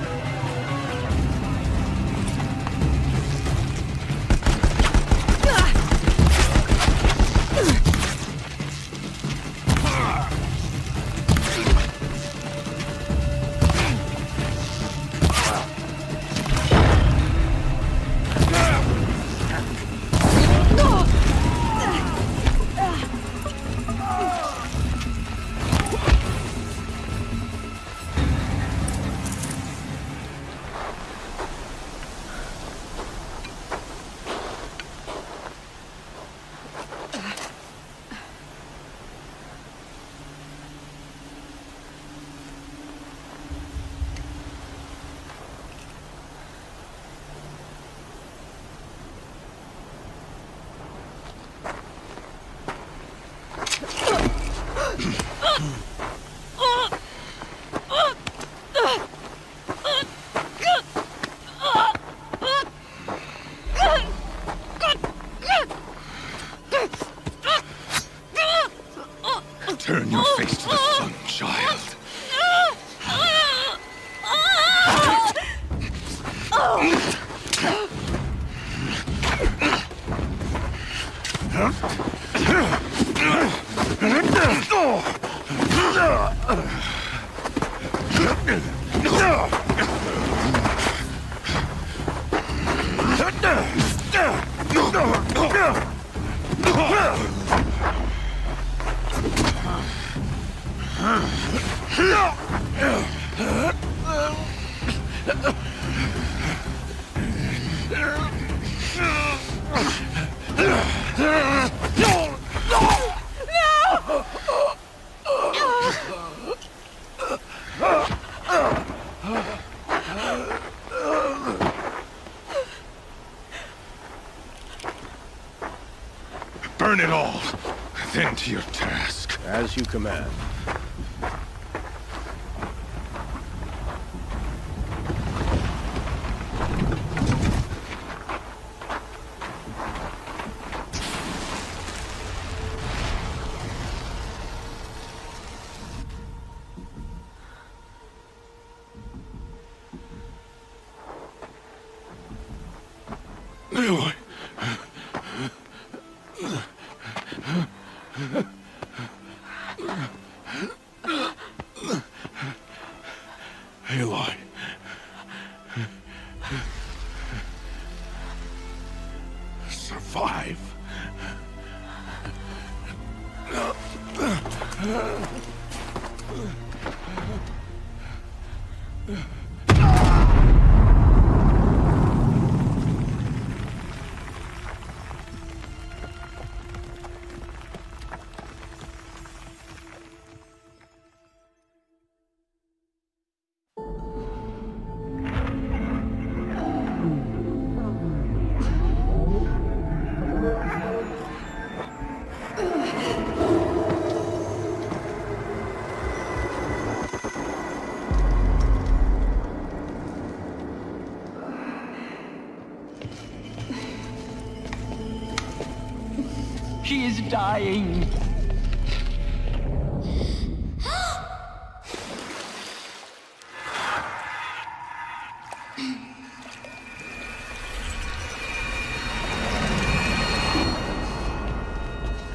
Turn your face to the sun, child. Burn it all, then to your task. As you command. Aloy. Aloy. Survive. She is dying.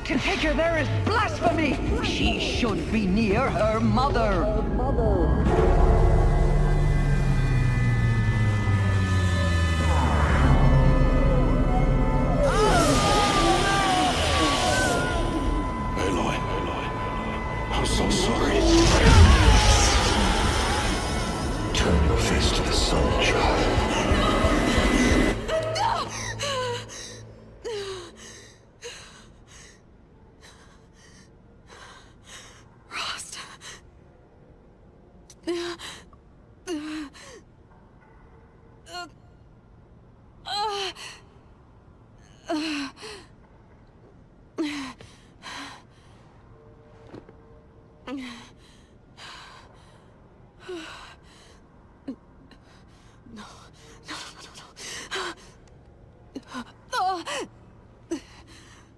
To take her there is blasphemy! She should be near her mother. Aloy, I'm so sorry. Turn your face to the sun, child.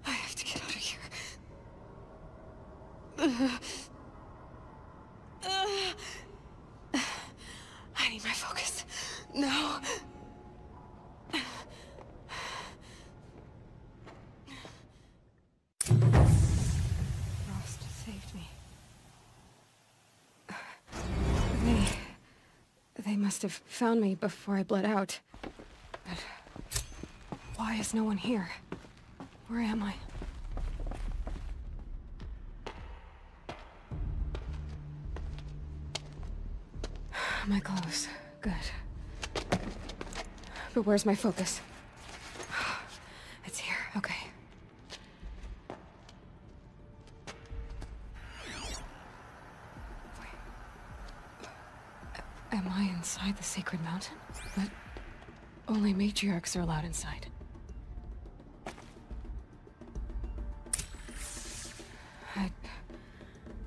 I have to get out of here. I need my focus. No. Rost saved me. They must have found me before I bled out. But why is no one here? Where am I? My clothes. Good. But where's my focus? It's here. Okay. Am I inside the Sacred Mountain? But only matriarchs are allowed inside.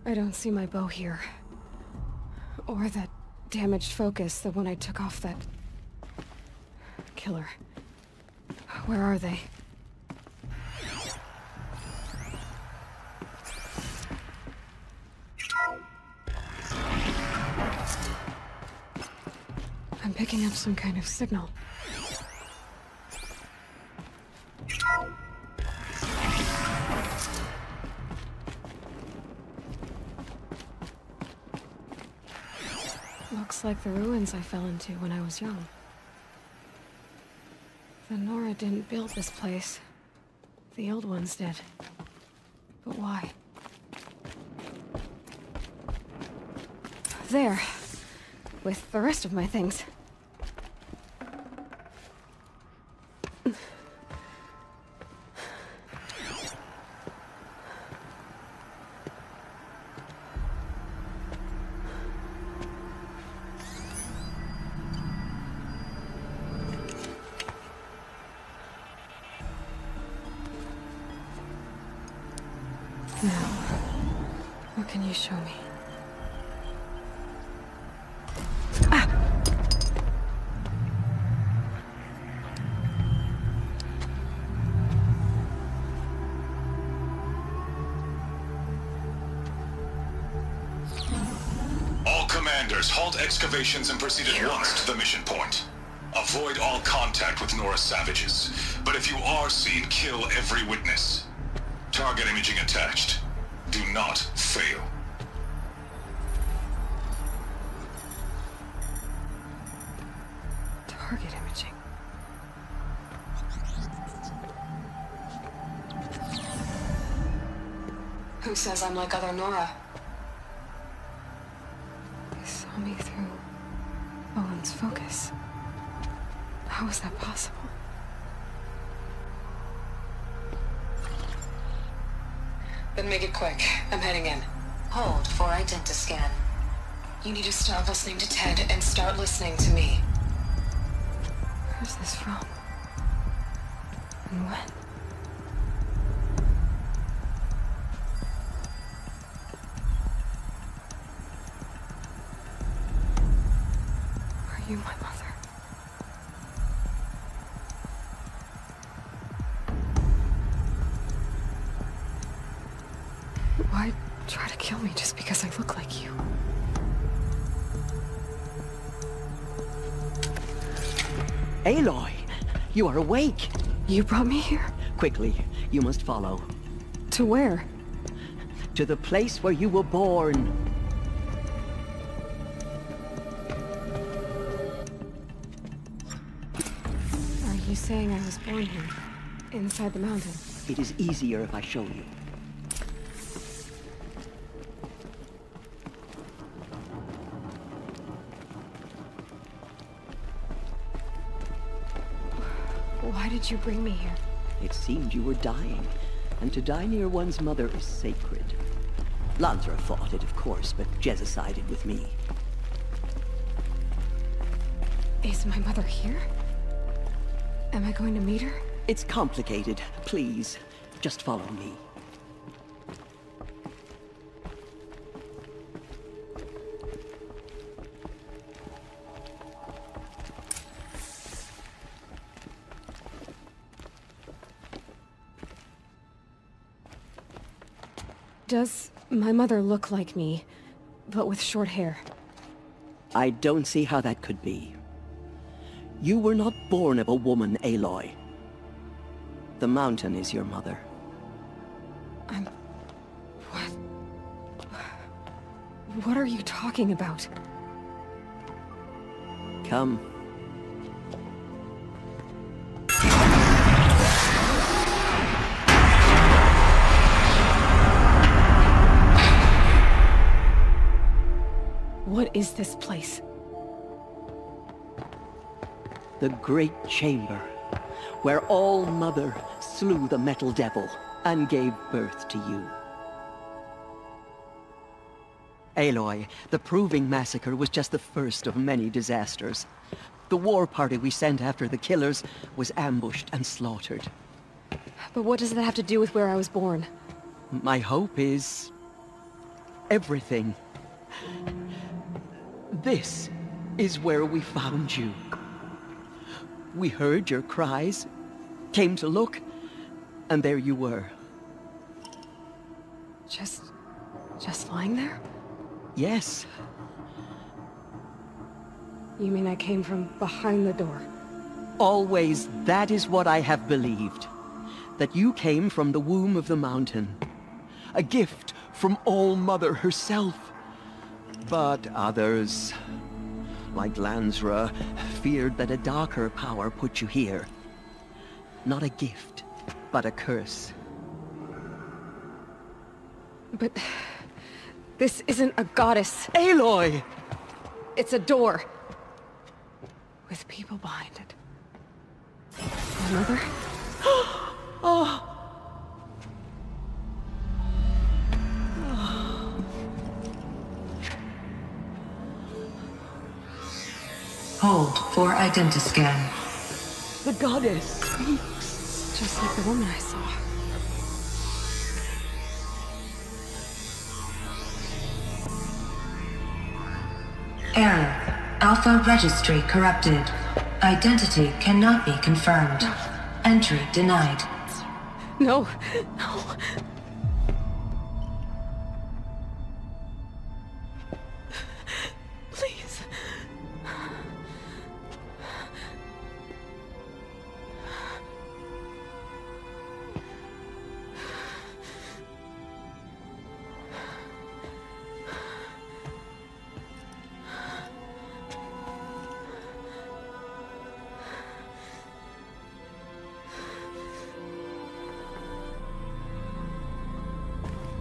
I don't see my bow here. Or that damaged focus, the one I took off that killer. Where are they? I'm picking up some kind of signal. Looks like the ruins I fell into when I was young. The Nora didn't build this place. The old ones did. But why? There. With the rest of my things. Now, what can you show me? All commanders, halt excavations and proceed at once to the mission point. Avoid all contact with Nora savages, but if you are seen, kill every witness. Target imaging attached. Do not fail. Target imaging. Who says I'm like other Nora? They saw me through Owen's focus. How is that possible? Then make it quick. I'm heading in. Hold for identiscan. You need to stop listening to Ted and start listening to me. Where's this from? And when? Are you my mother? Why try to kill me just because I look like you? Aloy, you are awake. You brought me here? Quickly, you must follow. To where? To the place where you were born. Are you saying I was born here? Inside the mountain? It is easier if I show you. Why did you bring me here? It seemed you were dying, and to die near one's mother is sacred. Lansra fought it, of course, but Jezza sided with me. Is my mother here? Am I going to meet her? It's complicated. Please, just follow me. Does my mother look like me, but with short hair? I don't see how that could be. You were not born of a woman, Aloy. The mountain is your mother. What are you talking about? Come. What is this place? The Great Chamber, where All-Mother slew the Metal Devil and gave birth to you. Aloy, the Proving Massacre was just the first of many disasters. The war party we sent after the killers was ambushed and slaughtered. But what does that have to do with where I was born? My hope is... everything. This is where we found you. We heard your cries, came to look, and there you were. Just lying there? Yes. You mean I came from behind the door? Always, that is what I have believed. That you came from the womb of the mountain. A gift from All-Mother herself. But others like Lansra, feared that a darker power put you here. Not a gift, but a curse. But... this isn't a goddess. Aloy! It's a door. With people behind it. My mother? Oh! Hold for identiscan. The goddess speaks. Just like the woman I saw. Error. Alpha registry corrupted. Identity cannot be confirmed. Entry denied. No. No. Please.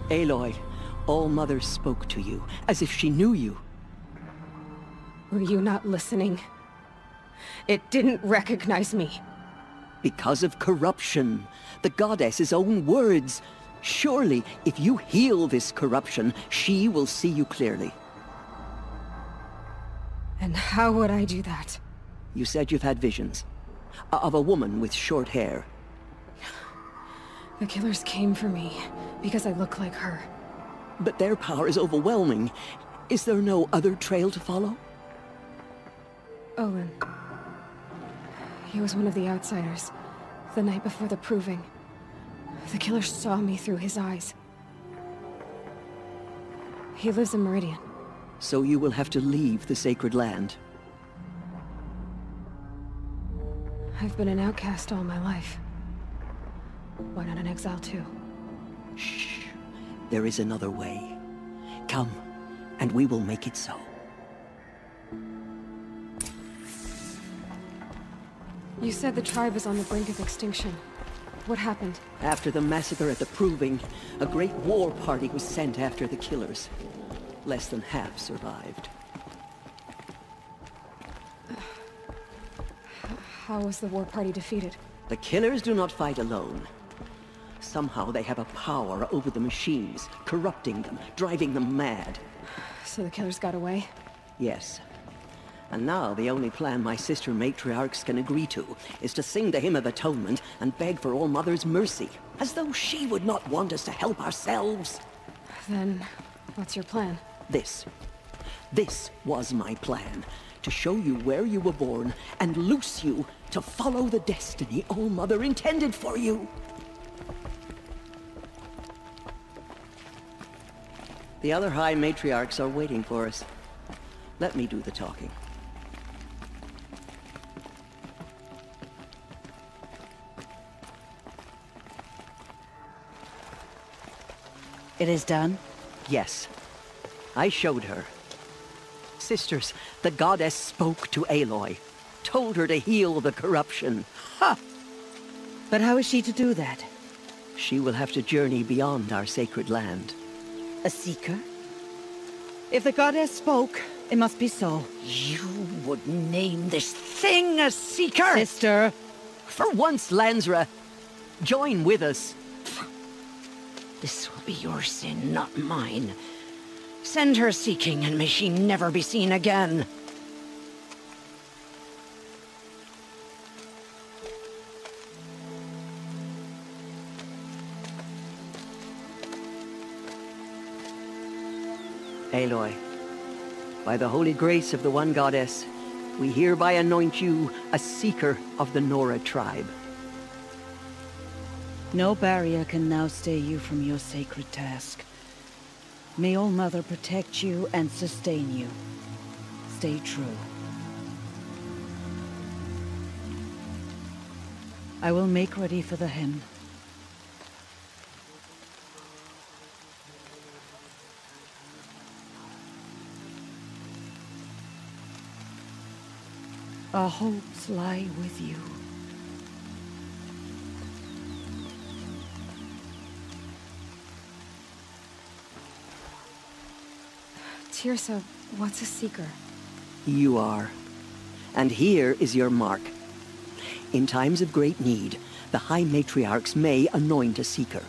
Aloy, All-Mother spoke to you, as if she knew you. Were you not listening? It didn't recognize me. Because of corruption. The goddess's own words. Surely, if you heal this corruption, she will see you clearly. And how would I do that? You said you've had visions. Of a woman with short hair. The killers came for me, because I look like her. But their power is overwhelming. Is there no other trail to follow? Olin. He was one of the outsiders, the night before the proving. The killer saw me through his eyes. He lives in Meridian. So you will have to leave the sacred land. I've been an outcast all my life. Why not an exile too? Shh. There is another way. Come, and we will make it so. You said the tribe is on the brink of extinction. What happened? After the massacre at the Proving, a great war party was sent after the killers. Less than half survived. How was the war party defeated? The killers do not fight alone. Somehow they have a power over the machines, corrupting them, driving them mad. So the killers got away? Yes. And now the only plan my sister matriarchs can agree to is to sing the Hymn of Atonement and beg for All-Mother's mercy, as though she would not want us to help ourselves. Then, what's your plan? This. This was my plan. To show you where you were born and loose you to follow the destiny All-Mother intended for you. The other High Matriarchs are waiting for us. Let me do the talking. It is done? Yes. I showed her. Sisters, the goddess spoke to Aloy. Told her to heal the corruption. Ha! But how is she to do that? She will have to journey beyond our sacred land. A seeker? If the goddess spoke, it must be so. You would name this thing a seeker? Sister! For once, Lansra, join with us. This will be your sin, not mine. Send her seeking, and may she never be seen again. Aloy, by the holy grace of the One Goddess, we hereby anoint you a seeker of the Nora tribe. No barrier can now stay you from your sacred task. May All-Mother protect you and sustain you. Stay true. I will make ready for the hymn. Our hopes lie with you. Teersa, what's a Seeker? You are. And here is your mark. In times of great need, the High Matriarchs may anoint a Seeker.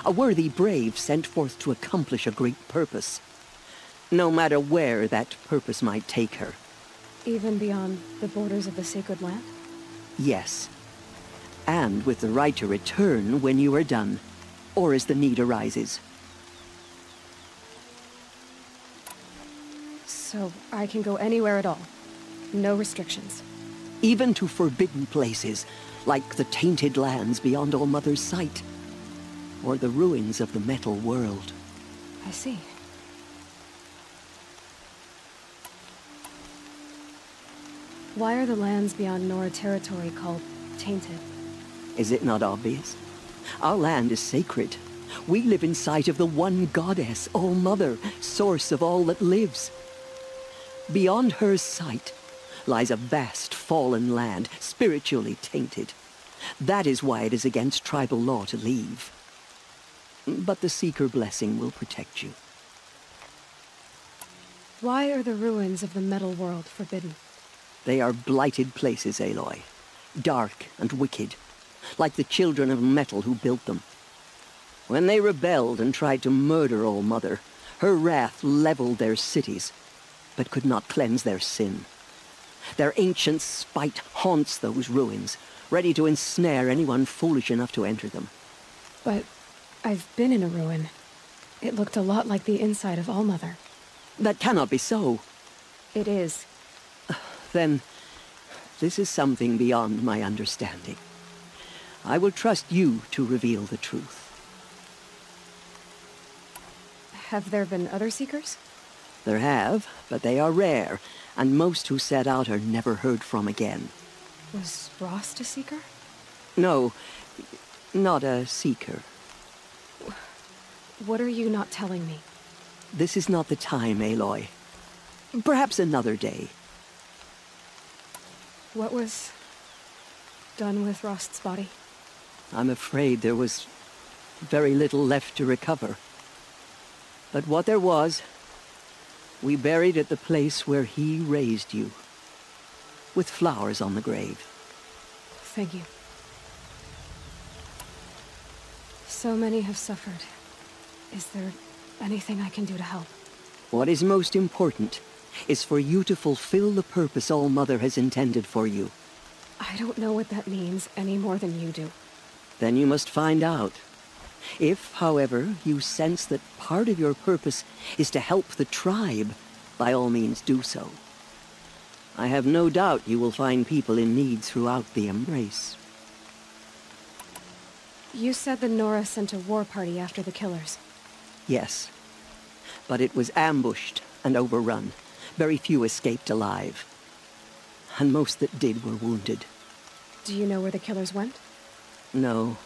A worthy brave sent forth to accomplish a great purpose. No matter where that purpose might take her. Even beyond the borders of the Sacred Land? Yes. And with the right to return when you are done, or as the need arises. So I can go anywhere at all? No restrictions? Even to forbidden places, like the tainted lands beyond All-Mother's sight. Or the ruins of the metal world. I see. Why are the lands beyond Nora territory called tainted? Is it not obvious? Our land is sacred. We live in sight of the one goddess, All-Mother, source of all that lives. Beyond her sight lies a vast fallen land, spiritually tainted. That is why it is against tribal law to leave. But the Seeker blessing will protect you. Why are the ruins of the metal world forbidden? They are blighted places, Aloy. Dark and wicked, like the children of metal who built them. When they rebelled and tried to murder All-Mother, her wrath leveled their cities, but could not cleanse their sin. Their ancient spite haunts those ruins, ready to ensnare anyone foolish enough to enter them. But I've been in a ruin. It looked a lot like the inside of All-Mother. That cannot be so. It is. Then, this is something beyond my understanding. I will trust you to reveal the truth. Have there been other Seekers? There have, but they are rare, and most who set out are never heard from again. Was Rost a Seeker? No, not a Seeker. What are you not telling me? This is not the time, Aloy. Perhaps another day. What was done with Rost's body? I'm afraid there was very little left to recover. But what there was, we buried at the place where he raised you, with flowers on the grave. Thank you. So many have suffered. Is there anything I can do to help? What is most important is for you to fulfill the purpose All-Mother has intended for you. I don't know what that means any more than you do. Then you must find out. If, however, you sense that part of your purpose is to help the tribe, by all means do so. I have no doubt you will find people in need throughout the Embrace. You said the Nora sent a war party after the killers. Yes. But it was ambushed and overrun. Very few escaped alive. And most that did were wounded. Do you know where the killers went? No.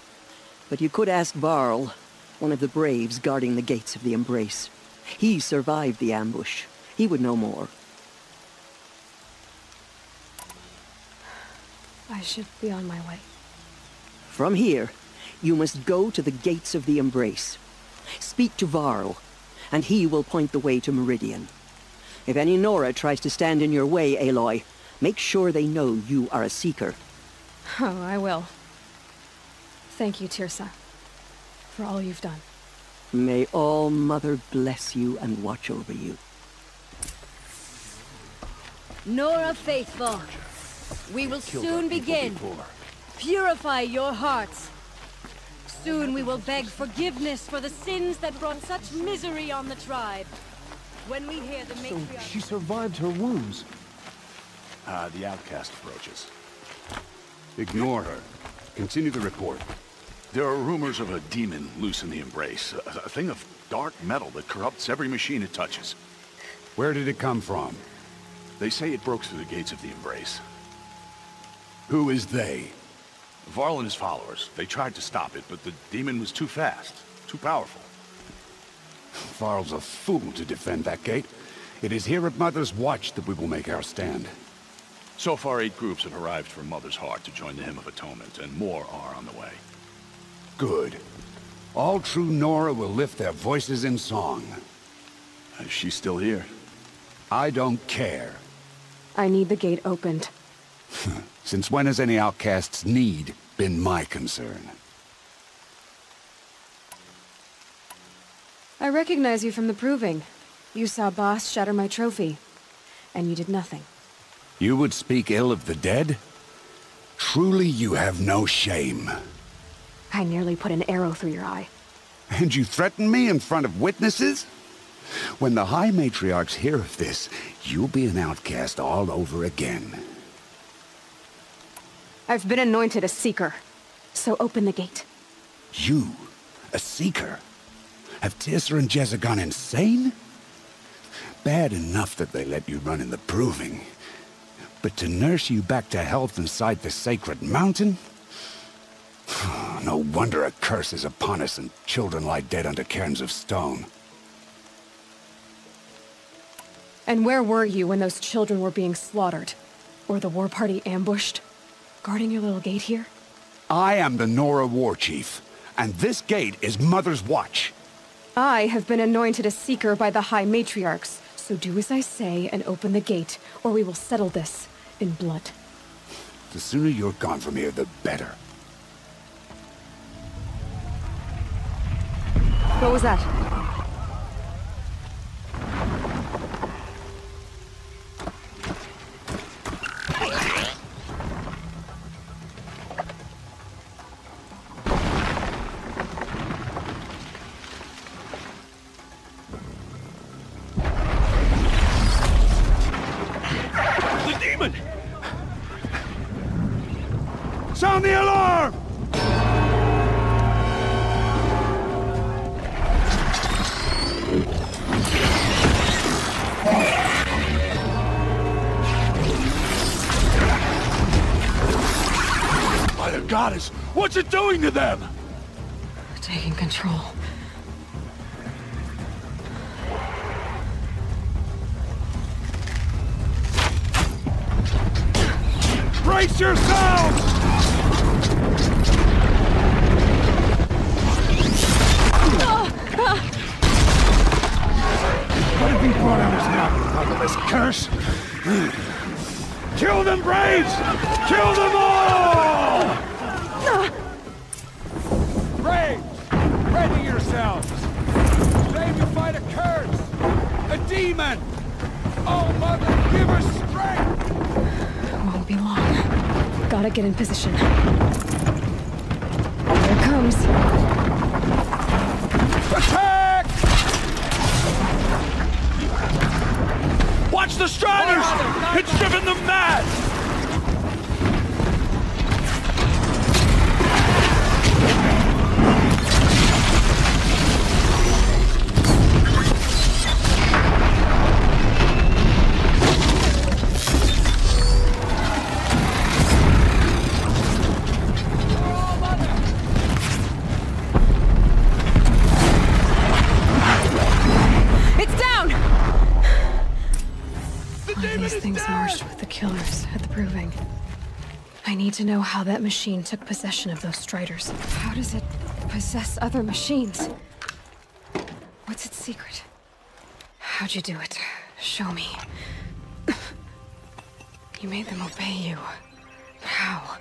But you could ask Varl, one of the braves guarding the gates of the Embrace. He survived the ambush. He would know more. I should be on my way. From here, you must go to the gates of the Embrace. Speak to Varl, and he will point the way to Meridian. If any Nora tries to stand in your way, Aloy, make sure they know you are a Seeker. Oh, I will. Thank you, Teersa, for all you've done. May All-Mother bless you and watch over you. Nora faithful, we will soon begin. Purify your hearts. Soon we will beg forgiveness for the sins that brought such misery on the tribe. When we hear the matriarch... So she survived her wounds. The outcast approaches. Ignore her. Continue the report. There are rumors of a demon loose in the Embrace. A thing of dark metal that corrupts every machine it touches. Where did it come from? They say it broke through the gates of the Embrace. Who is they? Varl and his followers. They tried to stop it, but the demon was too fast, too powerful. Varl's a fool to defend that gate. It is here at Mother's Watch that we will make our stand. So far, 8 groups have arrived from Mother's Heart to join the Hymn of Atonement, and more are on the way. Good. All true Nora will lift their voices in song. Is she still here? I don't care. I need the gate opened. Since when has any outcast's need been my concern? I recognize you from the Proving. You saw Boss shatter my trophy, and you did nothing. You would speak ill of the dead? Truly you have no shame. I nearly put an arrow through your eye. And you threaten me in front of witnesses? When the High Matriarchs hear of this, you'll be an outcast all over again. I've been anointed a Seeker, so open the gate. You? A Seeker? Have Teersa and Jezza gone insane? Bad enough that they let you run in the Proving. But to nurse you back to health inside the Sacred Mountain? No wonder a curse is upon us and children lie dead under cairns of stone. And where were you when those children were being slaughtered? Or the war party ambushed? Guarding your little gate here? I am the Nora War Chief, and this gate is Mother's watch. I have been anointed a Seeker by the High Matriarchs, so do as I say and open the gate, or we will settle this in blood. The sooner you're gone from here, the better. What was that? The demon! Sound the alarm! By the goddess, what's it doing to them? Taking control. Brace yourselves! What have we brought on us now, out of this curse? Kill them, Braves! Kill them all! Braves, ready yourselves! Today we fight a curse! A demon! Oh, Mother, give us strength! Won't be long. Gotta get in position. Here it comes. Attack! Watch the Striders! It's driven them mad! These things marched with the killers at the Proving. I need to know how that machine took possession of those Striders. How does it possess other machines? What's its secret? How'd you do it? Show me. You made them obey you. But how?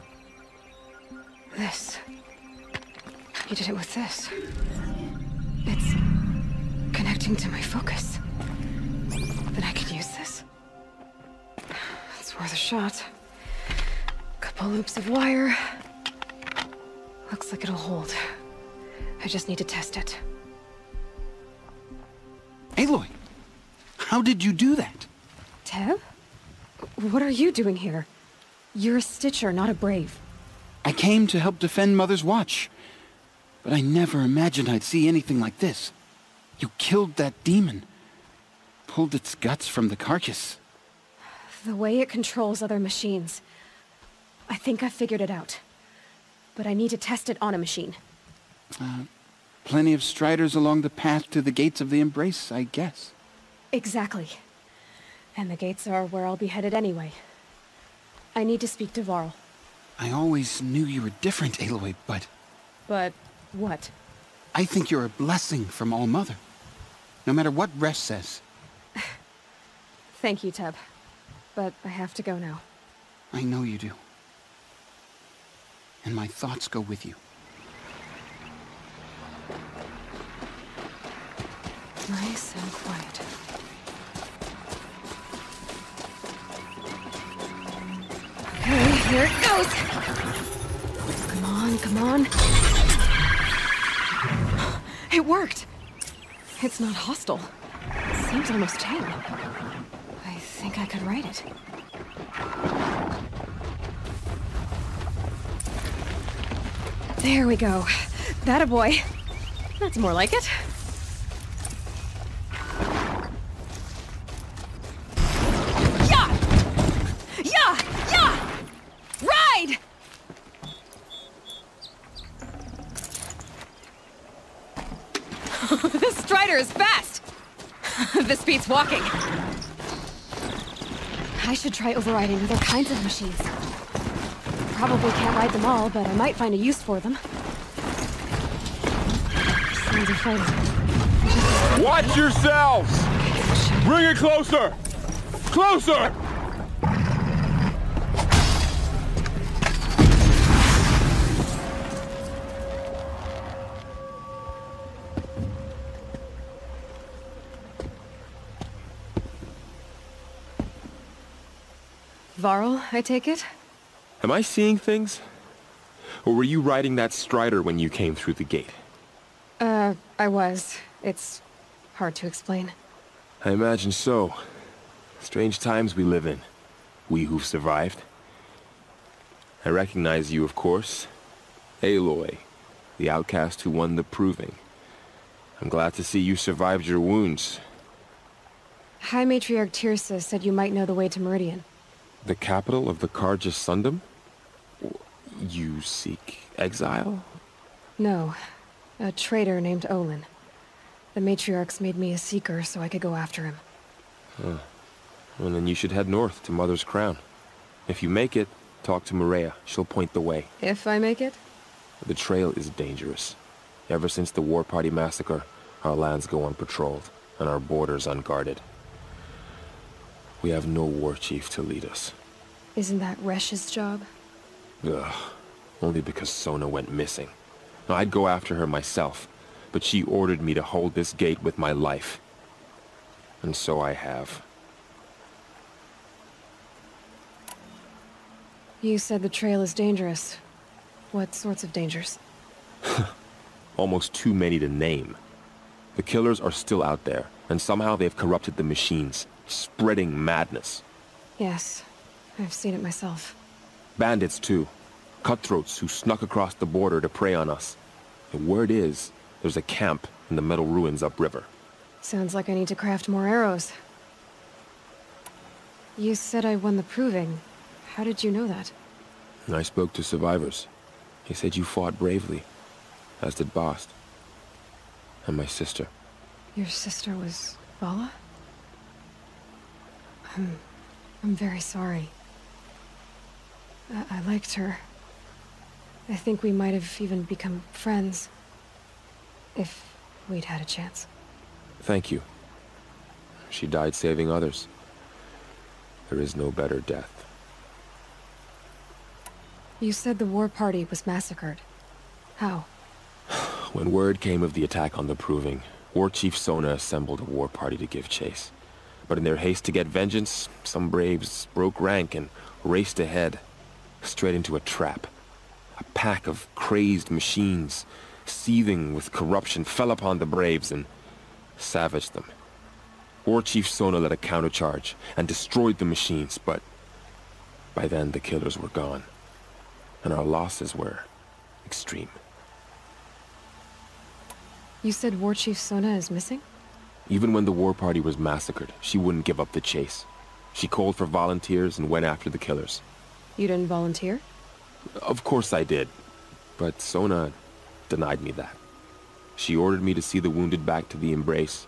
This. You did it with this. It's connecting to my focus. Then I could use this. It's worth a shot. Couple loops of wire. Looks like it'll hold. I just need to test it. Aloy, how did you do that? Tev? What are you doing here? You're a Stitcher, not a Brave. I came to help defend Mother's Watch. But I never imagined I'd see anything like this. You killed that demon. Pulled its guts from the carcass. The way it controls other machines. I think I figured it out. But I need to test it on a machine. Plenty of Striders along the path to the Gates of the Embrace, I guess. Exactly. And the gates are where I'll be headed anyway. I need to speak to Varl. I always knew you were different, Aloy, but... But what? I think you're a blessing from All-Mother. No matter what Resh says. Thank you, Teb. But I have to go now. I know you do. And my thoughts go with you. Nice and quiet. Okay, here it goes! Come on, come on. It worked! It's not hostile. It seems almost tame. I think I could write it. There we go. That a boy. That's more like it. Yeah! Yeah! Yeah! Ride! This Strider is fast! This beats walking. I should try overriding other kinds of machines. Probably can't ride them all, but I might find a use for them. Sounds of fighting. Watch yourselves! Bring it closer! Closer! Varl, I take it? Am I seeing things? Or were you riding that Strider when you came through the gate? I was. It's hard to explain. I imagine so. Strange times we live in. We who've survived. I recognize you, of course. Aloy, the outcast who won the Proving. I'm glad to see you survived your wounds. High Matriarch Teersa said you might know the way to Meridian. The capital of the Carja Sundom? You seek exile? No. A traitor named Olin. The Matriarchs made me a seeker so I could go after him. Huh. Well, then you should head north to Mother's Crown. If you make it, talk to Maria. She'll point the way. If I make it? The trail is dangerous. Ever since the War Party massacre, our lands go unpatrolled, and our borders unguarded. We have no war chief to lead us. Isn't that Resh's job? Ugh. Only because Sona went missing. Now, I'd go after her myself, but she ordered me to hold this gate with my life. And so I have. You said the trail is dangerous. What sorts of dangers? Almost too many to name. The killers are still out there, and somehow they've corrupted the machines, spreading madness. Yes, I've seen it myself. Bandits, too. Cutthroats who snuck across the border to prey on us. The word is, there's a camp in the metal ruins upriver. Sounds like I need to craft more arrows. You said I won the Proving. How did you know that? I spoke to survivors. They said you fought bravely, as did Bast. And my sister. Your sister was Vala? I'm very sorry. I liked her. I think we might have even become friends. If we'd had a chance. Thank you. She died saving others. There is no better death. You said the War Party was massacred. How? When word came of the attack on the Proving, War Chief Sona assembled a war party to give chase. But in their haste to get vengeance, some braves broke rank and raced ahead, straight into a trap. A pack of crazed machines, seething with corruption, fell upon the braves and savaged them. War Chief Sona led a countercharge and destroyed the machines, but by then the killers were gone, and our losses were extreme. You said War Chief Sona is missing? Even when the war party was massacred, she wouldn't give up the chase. She called for volunteers and went after the killers. You didn't volunteer? Of course I did, but Sona denied me that. She ordered me to see the wounded back to the Embrace,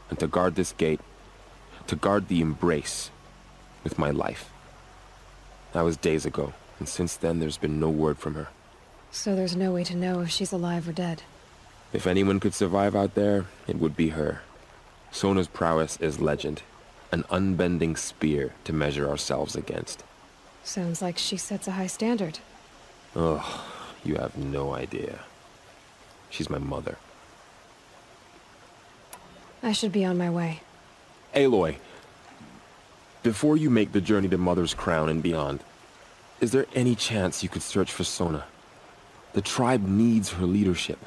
and to guard this gate, to guard the Embrace with my life. That was days ago, and since then there's been no word from her. So there's no way to know if she's alive or dead. If anyone could survive out there, it would be her. Sona's prowess is legend. An unbending spear to measure ourselves against. Sounds like she sets a high standard. Ugh, you have no idea. She's my mother. I should be on my way. Aloy, before you make the journey to Mother's Crown and beyond, is there any chance you could search for Sona? The tribe needs her leadership.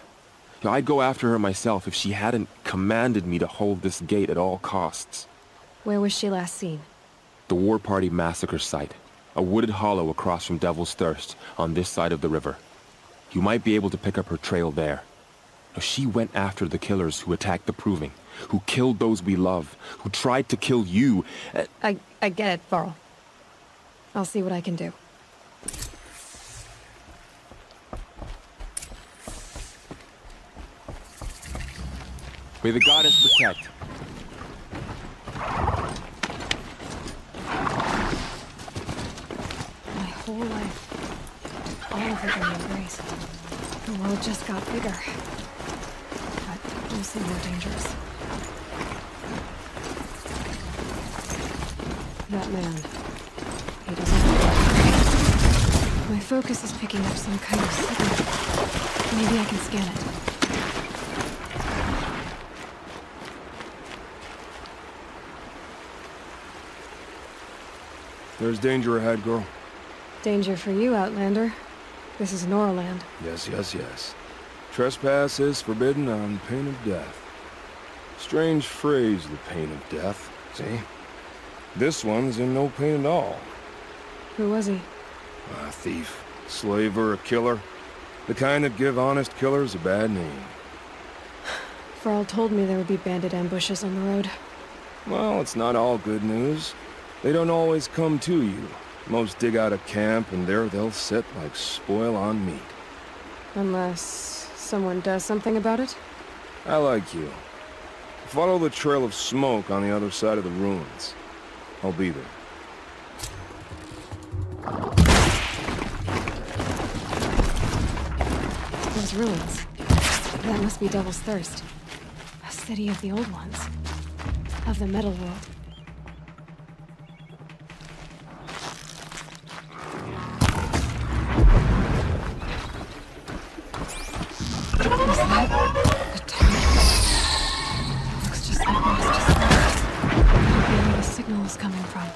I'd go after her myself if she hadn't commanded me to hold this gate at all costs. Where was she last seen? The War Party massacre site. A wooded hollow across from Devil's Thirst, on this side of the river. You might be able to pick up her trail there. She went after the killers who attacked the Proving, who killed those we love, who tried to kill you. I get it, Varl. I'll see what I can do. May the goddess protect. My whole life, all of it in embrace. The world just got bigger, but mostly more dangerous. That man, he doesn't look. My focus is picking up some kind of signal. Maybe I can scan it. There's danger ahead, girl. Danger for you, Outlander. This is Noraland. Yes, yes, yes. Trespass is forbidden on pain of death. Strange phrase, the pain of death, see? This one's in no pain at all. Who was he? A thief, slaver, a killer. The kind that give honest killers a bad name. Varl told me there would be bandit ambushes on the road. Well, it's not all good news. They don't always come to you. Most dig out a camp, and there they'll sit like spoil on meat. Unless someone does something about it? I like you. Follow the trail of smoke on the other side of the ruins. I'll be there. Those ruins. That must be Devil's Thirst. A city of the old ones. Of the Metal World. The tunnel. Looks just like Lost Stars. Where the signal is coming from.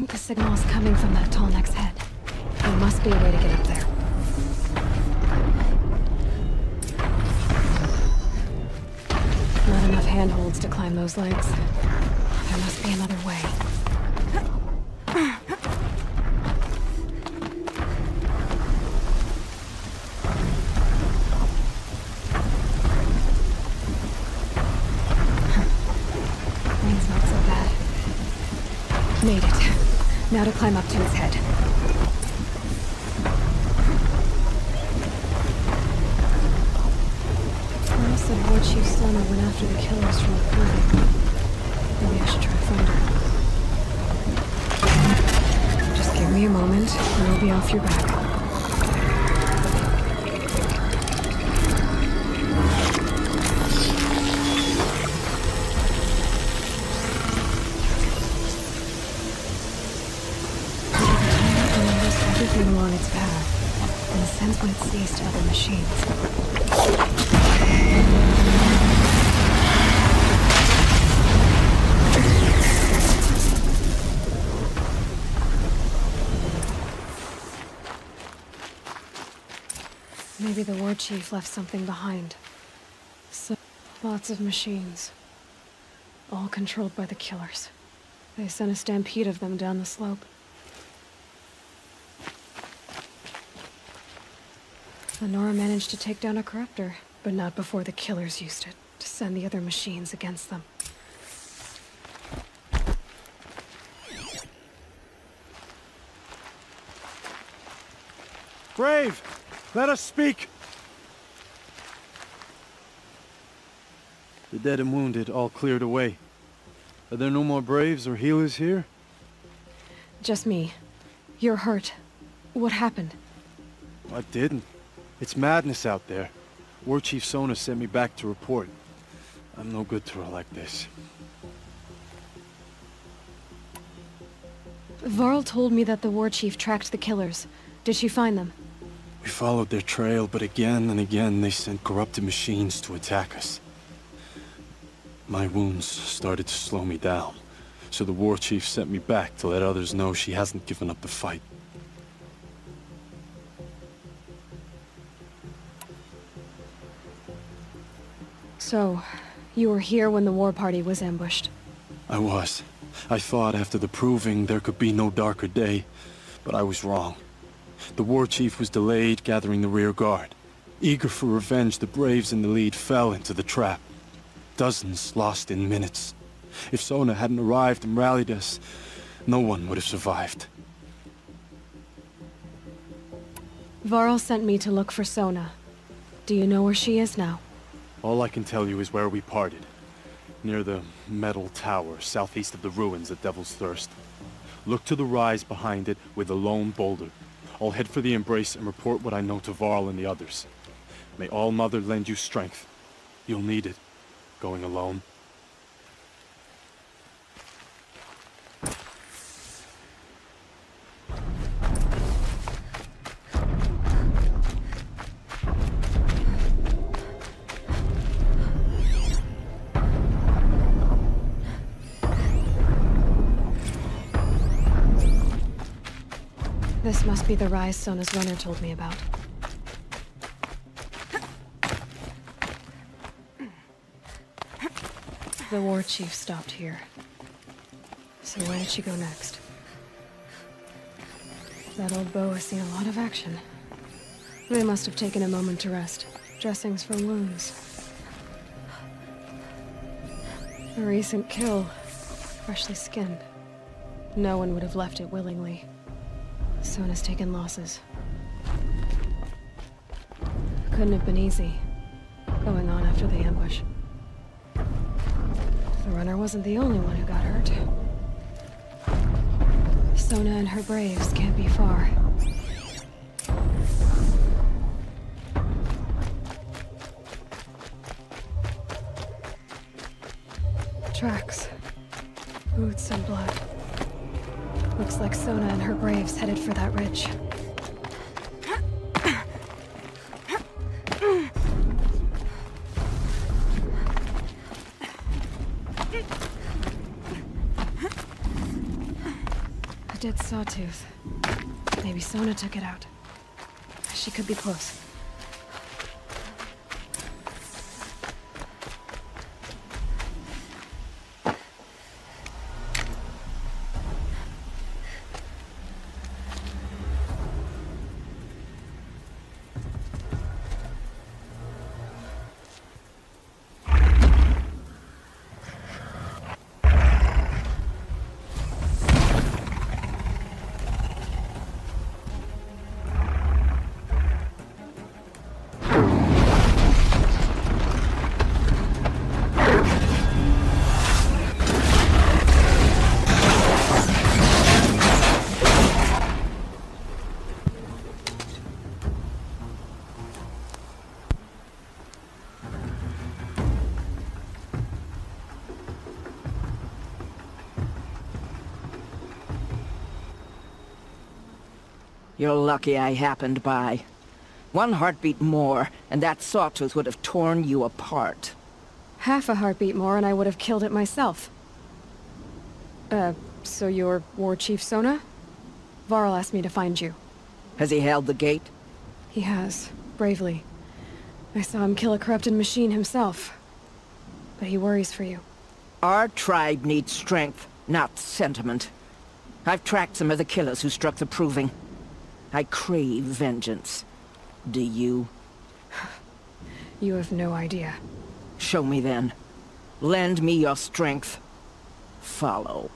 The signal is coming from that tall neck's head. There must be a way to get up there. Not enough handholds to climb those legs. There must be another way. Wind's not so bad. Made it. Now to climb up to its head. Varl said War Chief Sona went after the killers from the Proving. Maybe I should try to find her. Just give me a moment, and I'll be off your back. Everything along its path, and sends what it sees to other machines. Maybe the War Chief left something behind. So, lots of machines. All controlled by the killers. They sent a stampede of them down the slope. Lenora managed to take down a corruptor. But not before the killers used it to send the other machines against them. Brave! Let us speak! The dead and wounded all cleared away. Are there no more Braves or healers here? Just me. You're hurt. What happened? I didn't. It's madness out there. War Chief Sona sent me back to report. I'm no good to her like this. Varl told me that the War Chief tracked the killers. Did she find them? We followed their trail, but again and again they sent corrupted machines to attack us. My wounds started to slow me down, so the War Chief sent me back to let others know she hasn't given up the fight. So, you were here when the war party was ambushed? I was. I thought after the proving there could be no darker day, but I was wrong. The War Chief was delayed gathering the rear guard. Eager for revenge, the Braves in the lead fell into the trap. Dozens lost in minutes. If Sona hadn't arrived and rallied us, no one would have survived. Varl sent me to look for Sona. Do you know where she is now? All I can tell you is where we parted. Near the metal tower, southeast of the ruins at Devil's Thirst. Look to the rise behind it with a lone boulder. I'll head for the Embrace and report what I know to Varl and the others. May All Mother lend you strength. You'll need it, going alone. This must be the rise Sona's runner told me about. The War Chief stopped here. So where did she go next? That old bow has seen a lot of action. They must have taken a moment to rest. Dressings for wounds. A recent kill. Freshly skinned. No one would have left it willingly. Sona's taken losses. Couldn't have been easy, going on after the ambush. The runner wasn't the only one who got hurt. Sona and her Braves can't be far. Tracks. Boots and blood. Looks like Sona and her Braves headed for that ridge. A dead sawtooth. Maybe Sona took it out. She could be close. You're lucky I happened by. One heartbeat more, and that sawtooth would have torn you apart. Half a heartbeat more and I would have killed it myself. So you're War Chief Sona? Varl asked me to find you. Has he held the gate? He has, bravely. I saw him kill a corrupted machine himself. But he worries for you. Our tribe needs strength, not sentiment. I've tracked some of the killers who struck the Proving. I crave vengeance. Do you? You have no idea. Show me then. Lend me your strength. Follow.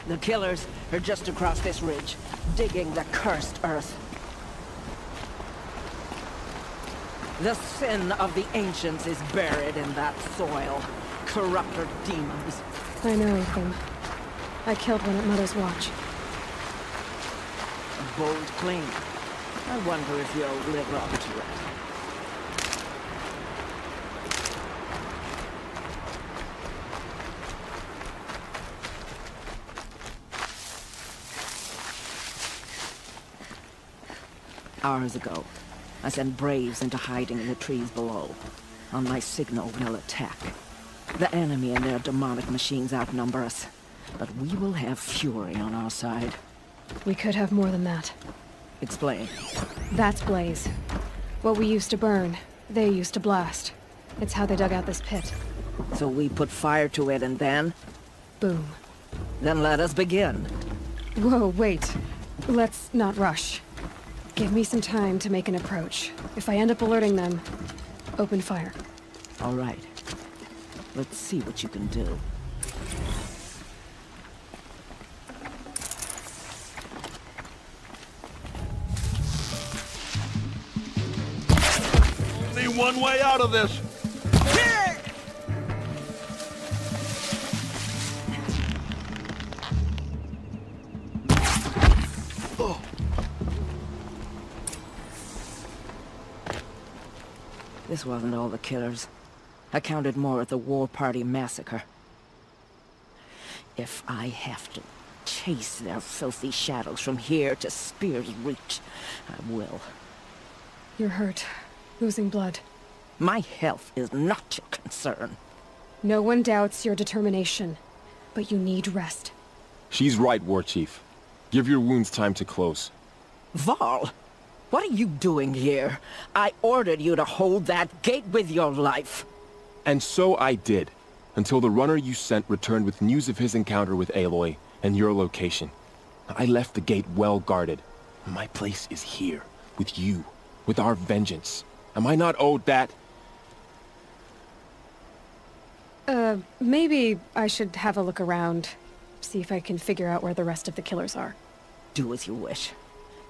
The killers are just across this ridge, digging the cursed earth. The sin of the ancients is buried in that soil. Corrupter demons. I know of them. I killed one at Mother's Watch. A bold claim. I wonder if you'll live up to it. Hours ago, I sent Braves into hiding in the trees below. On my signal, we'll attack. The enemy and their demonic machines outnumber us, but we will have fury on our side. We could have more than that. Explain. That's Blaze. What we used to burn, they used to blast. It's how they dug out this pit. So we put fire to it and then? Boom. Then let us begin. Whoa, wait. Let's not rush. Give me some time to make an approach. If I end up alerting them, open fire. All right. Let's see what you can do. Only one way out of this. This wasn't all the killers. I counted more at the War Party massacre. If I have to chase their filthy shadows from here to Spear's Reach, I will. You're hurt. Losing blood. My health is not your concern. No one doubts your determination, but you need rest. She's right, War Chief. Give your wounds time to close. Varl, what are you doing here? I ordered you to hold that gate with your life. And so I did, until the runner you sent returned with news of his encounter with Aloy and your location. I left the gate well guarded. My place is here, with you, with our vengeance. Am I not owed that? Maybe I should have a look around, see if I can figure out where the rest of the killers are. Do as you wish.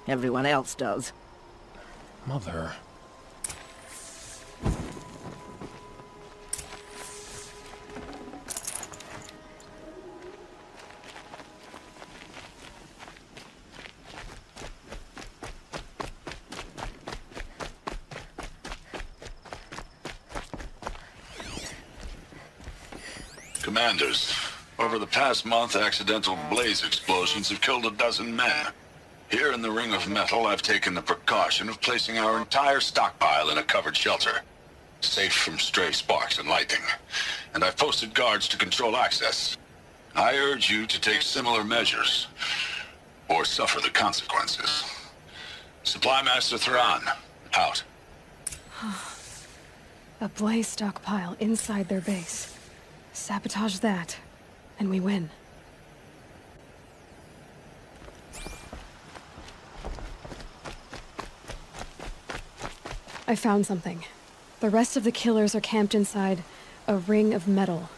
Everyone else does. Mother... Commanders, over the past month, accidental blaze explosions have killed 12 men. Here in the Ring of Metal, I've taken the precaution of placing our entire stockpile in a covered shelter, safe from stray sparks and lightning. And I've posted guards to control access. I urge you to take similar measures, or suffer the consequences. Supply Master Thrawn, out. A blaze stockpile inside their base. Sabotage that, and we win. I found something. The rest of the killers are camped inside a ring of metal.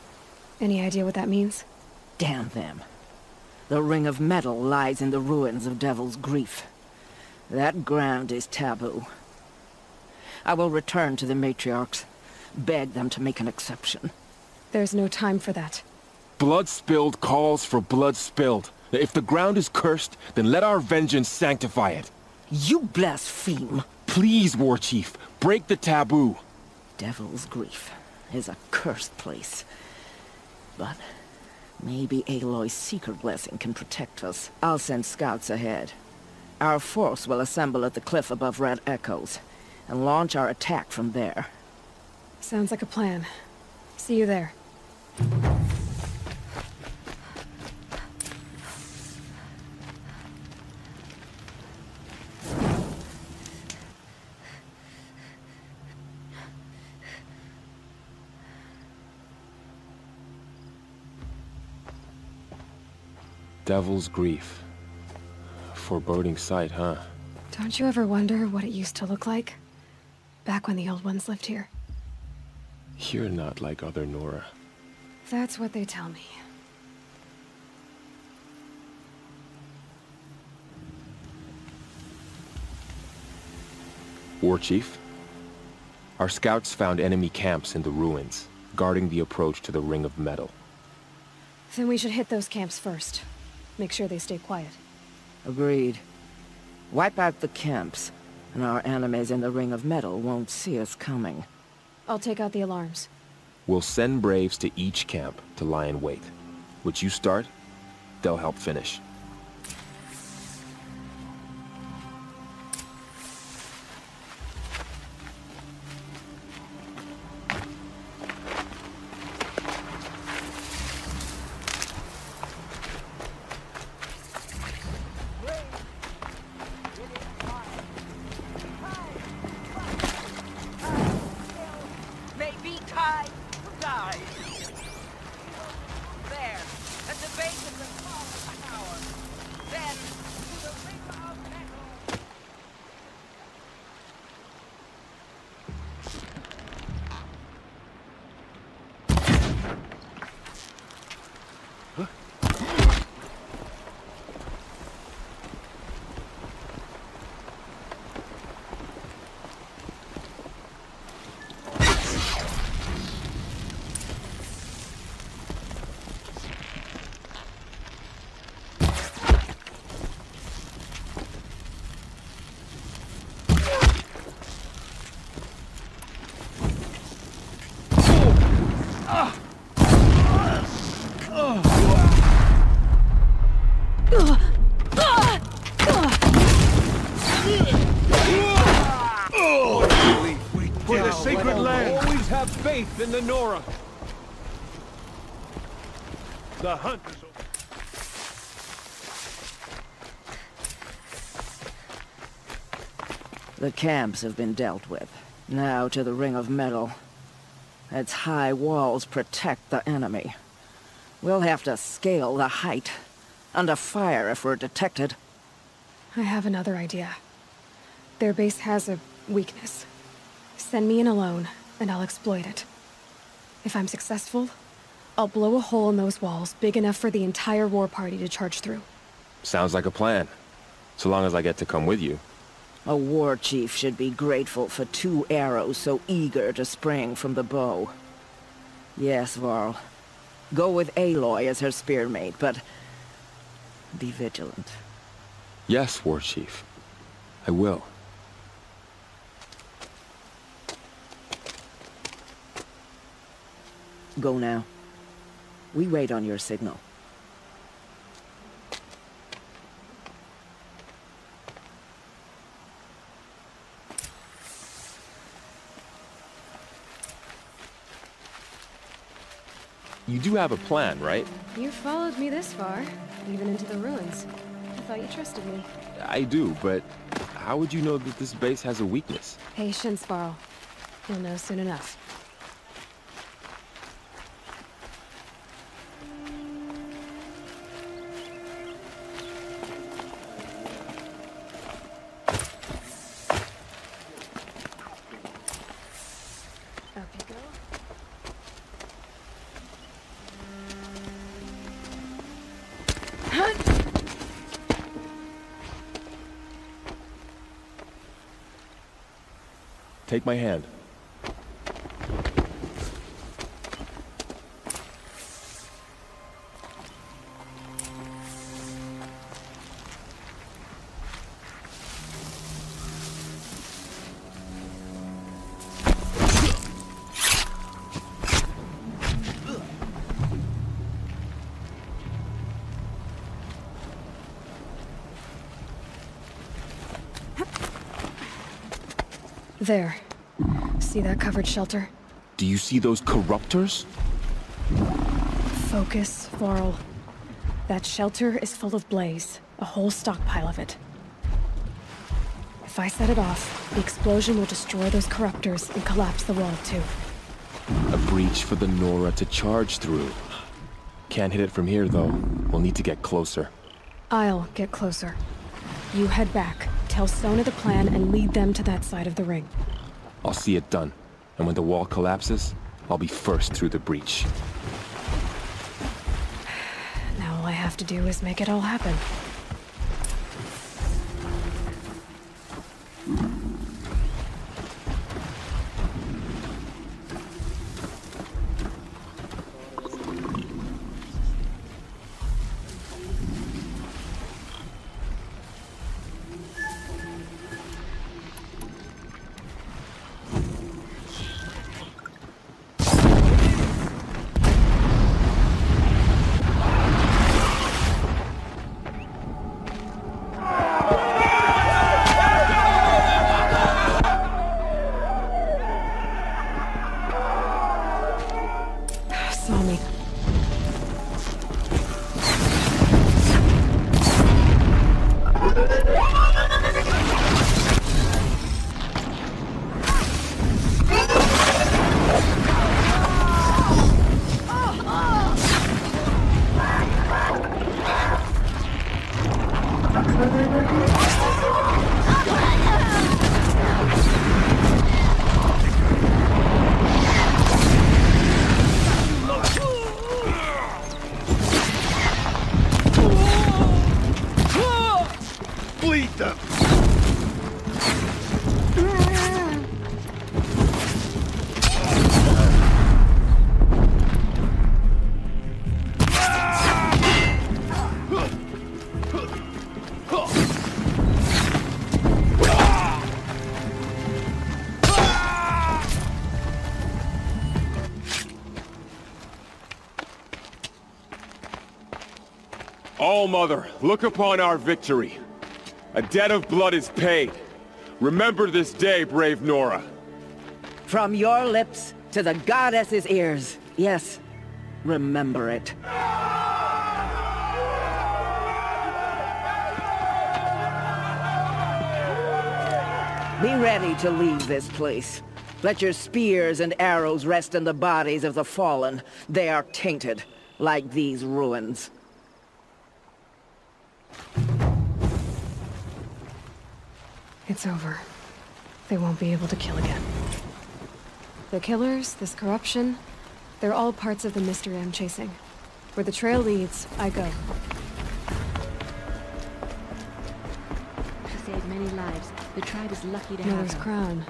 Any idea what that means? Damn them. The Ring of Metal lies in the ruins of Devil's Grief. That ground is taboo. I will return to the matriarchs, beg them to make an exception. There's no time for that. Blood spilled calls for blood spilled. If the ground is cursed, then let our vengeance sanctify it. You blaspheme. Please, War Chief, break the taboo. Devil's Grief is a cursed place. But maybe Aloy's secret blessing can protect us. I'll send scouts ahead. Our force will assemble at the cliff above Red Echoes, and launch our attack from there. Sounds like a plan. See you there. Devil's Grief. foreboding sight, huh? Don't you ever wonder what it used to look like? Back when the old ones lived here. You're not like other Nora. That's what they tell me. War Chief? Our scouts found enemy camps in the ruins, guarding the approach to the Ring of Metal. Then we should hit those camps first. Make sure they stay quiet. Agreed. Wipe out the camps, and our enemies in the Ring of Metal won't see us coming. I'll take out the alarms. We'll send Braves to each camp to lie in wait. Which you start, they'll help finish. Faith in the Nora. The hunt is over. The camps have been dealt with. Now to the Ring of Metal. Its high walls protect the enemy. We'll have to scale the height. Under fire if we're detected. I have another idea. Their base has a weakness. Send me in alone, and I'll exploit it. If I'm successful, I'll blow a hole in those walls big enough for the entire war party to charge through. Sounds like a plan. So long as I get to come with you. A war chief should be grateful for 2 arrows so eager to spring from the bow. Yes, Varl. Go with Aloy as her spearmate, but be vigilant. Yes, War Chief. I will. Go now. We wait on your signal. You do have a plan, right? You followed me this far, even into the ruins. I thought you trusted me. I do, but how would you know that this base has a weakness? Patience, Varl. You'll know soon enough. Take my hand. There. See that covered shelter? Do you see those corruptors? Focus, Varl. That shelter is full of blaze. A whole stockpile of it. If I set it off, the explosion will destroy those corruptors and collapse the wall, too. A breach for the Nora to charge through. Can't hit it from here, though. We'll need to get closer. I'll get closer. You head back, tell Sona the plan, and lead them to that side of the ring. I'll see it done. And when the wall collapses, I'll be first through the breach. Now all I have to do is make it all happen. All-Mother, look upon our victory. A debt of blood is paid. Remember this day, brave Nora. From your lips to the goddess's ears. Yes, remember it. Be ready to leave this place. Let your spears and arrows rest in the bodies of the fallen. They are tainted, like these ruins. It's over. They won't be able to kill again. The killers, this corruption, they're all parts of the mystery I'm chasing. Where the trail leads, I go. She saved many lives. The tribe is lucky to have Mother's her. crown.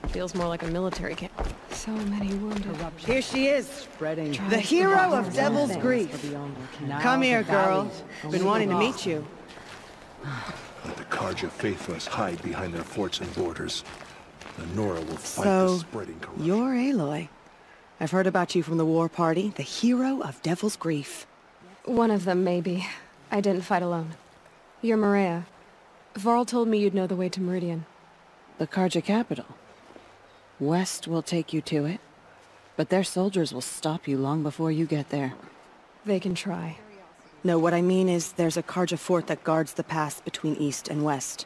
Feels more like a military camp. So many wounded. Here she is, Spreading. the hero of Devil's Grief. Come here, girl. Been wanting to meet you. Let the Carja faithless hide behind their forts and borders. The Nora will fight So, the spreading corruption. you're Aloy. I've heard about you from the war party, the hero of Devil's Grief. One of them, maybe. I didn't fight alone. You're Maria. Varl told me you'd know the way to Meridian. The Carja capital. West will take you to it, but their soldiers will stop you long before you get there. They can try. No, what I mean is there's a Carja fort that guards the pass between east and west.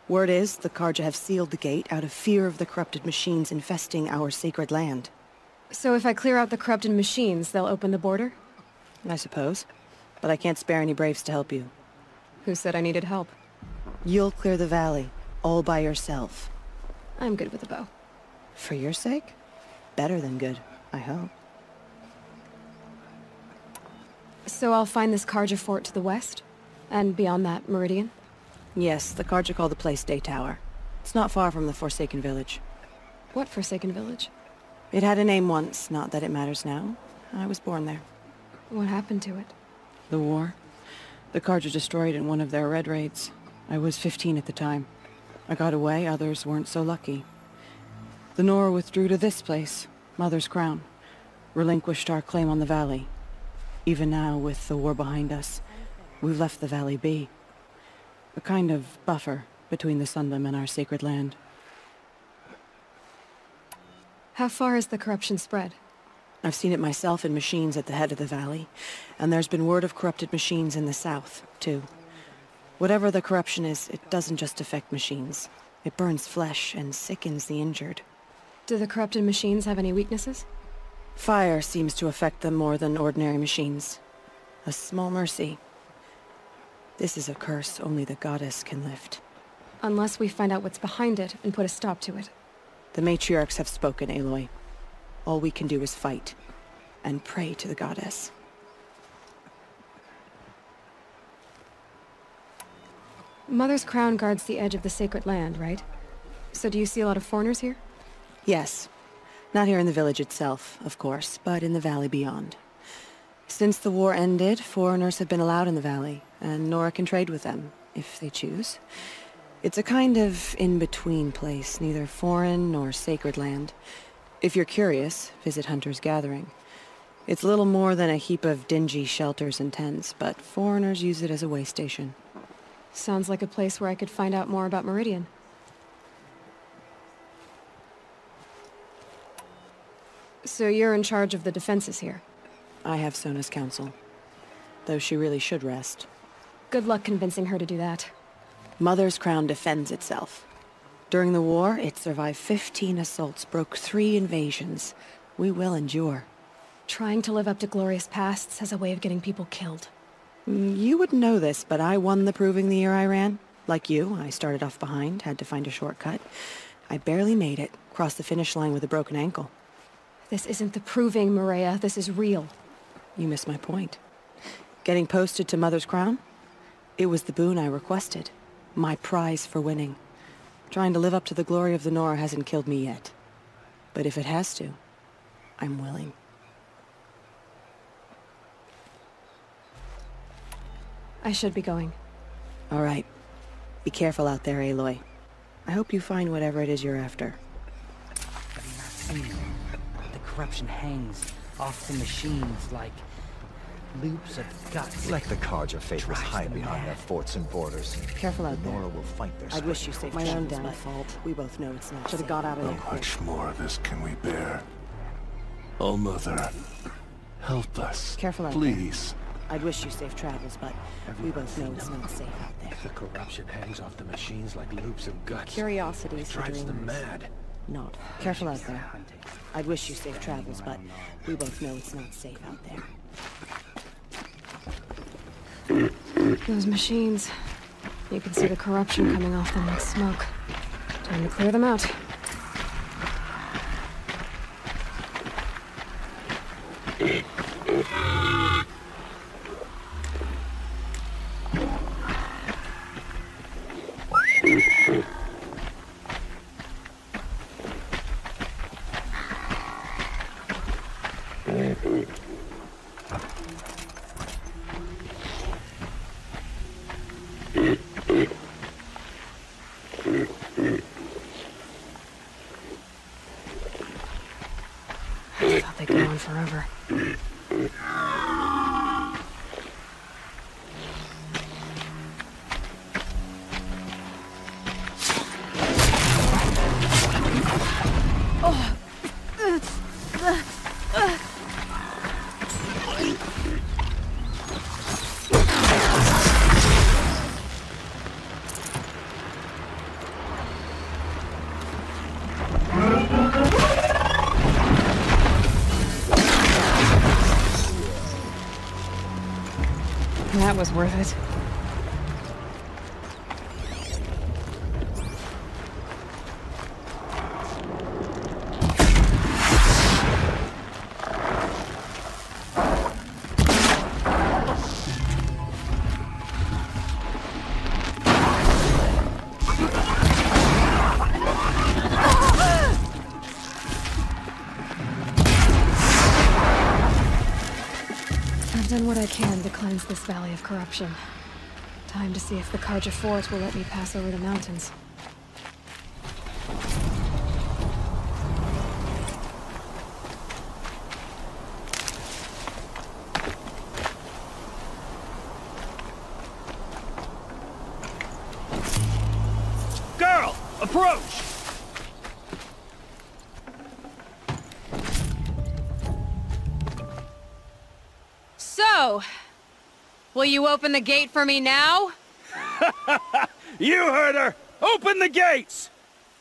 Word is the Carja have sealed the gate out of fear of the corrupted machines infesting our sacred land. So if I clear out the corrupted machines, they'll open the border? I suppose. But I can't spare any braves to help you. Who said I needed help? You'll clear the valley, all by yourself. I'm good with a bow. For your sake? Better than good, I hope. So I'll find this Carja fort to the west? And beyond that, Meridian? Yes, the Carja call the place Day Tower. It's not far from the Forsaken Village. What Forsaken Village? It had a name once, not that it matters now. I was born there. What happened to it? The war. The Carja destroyed in one of their red raids. I was 15 at the time. I got away, others weren't so lucky. The Nora withdrew to this place, Mother's Crown. Relinquished our claim on the valley. Even now, with the war behind us, we've left the valley be. A kind of buffer between the Sundom and our sacred land. How far has the corruption spread? I've seen it myself in machines at the head of the valley, and there's been word of corrupted machines in the south, too. Whatever the corruption is, it doesn't just affect machines. It burns flesh and sickens the injured. Do the corrupted machines have any weaknesses? Fire seems to affect them more than ordinary machines. A small mercy. This is a curse only the goddess can lift. Unless we find out what's behind it and put a stop to it. The matriarchs have spoken, Aloy. All we can do is fight, and pray to the goddess. Mother's crown guards the edge of the sacred land, right? So do you see a lot of foreigners here? Yes. Not here in the village itself, of course, but in the valley beyond. Since the war ended, foreigners have been allowed in the valley, and Nora can trade with them, if they choose. It's a kind of in-between place, neither foreign nor sacred land. If you're curious, visit Hunter's Gathering. It's little more than a heap of dingy shelters and tents, but foreigners use it as a way station. Sounds like a place where I could find out more about Meridian. So you're in charge of the defenses here? I have Sona's counsel, though she really should rest. Good luck convincing her to do that. Mother's crown defends itself. During the war, it survived 15 assaults, broke 3 invasions. We will endure. Trying to live up to glorious pasts has a way of getting people killed. You wouldn't know this, but I won the proving the year I ran. Like you, I started off behind, had to find a shortcut. I barely made it, crossed the finish line with a broken ankle. This isn't the proving, Maria. This is real. You missed my point. Getting posted to Mother's crown? It was the boon I requested. My prize for winning. Trying to live up to the glory of the Nora hasn't killed me yet. But if it has to, I'm willing. I should be going. All right. Be careful out there, Aloy. I hope you find whatever it is you're after. The corruption hangs off the machines like loops of guts. Let the Carja faithless hide behind their forts and borders. Careful out there. Nora will fight their I'd wish you safe My own travels, damn fault. We both know it's not. Should have got out of there. How much more of this can we bear? Oh, Mother, help us. Careful out please. there. I'd wish you safe travels, but we both know it's not safe out there. The corruption hangs off the machines like loops of guts. Curiosity is drives them mad. Not. Careful out there. I'd wish you safe travels, but we both know it's not safe out there. Those machines. You can see the corruption coming off them like smoke. Time to clear them out. I thought they'd go on forever. That was worth it. I've done what I can to cleanse this valley of corruption. Time to see if the Carja Fort will let me pass over the mountains. Girl, approach! So, will you open the gate for me now? You heard her! Open the gates!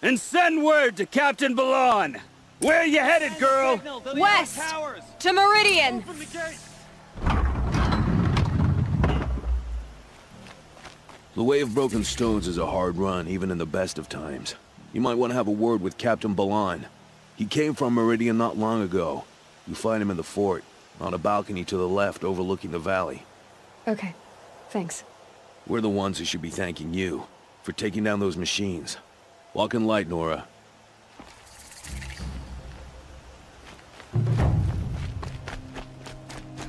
And send word to Captain Balon! Where you headed, girl? West! To Meridian! The Way of Broken Stones is a hard run, even in the best of times. You might want to have a word with Captain Balan. He came from Meridian not long ago. You find him in the fort, on a balcony to the left overlooking the valley. Okay, thanks. We're the ones who should be thanking you for taking down those machines. Walk in light, Nora.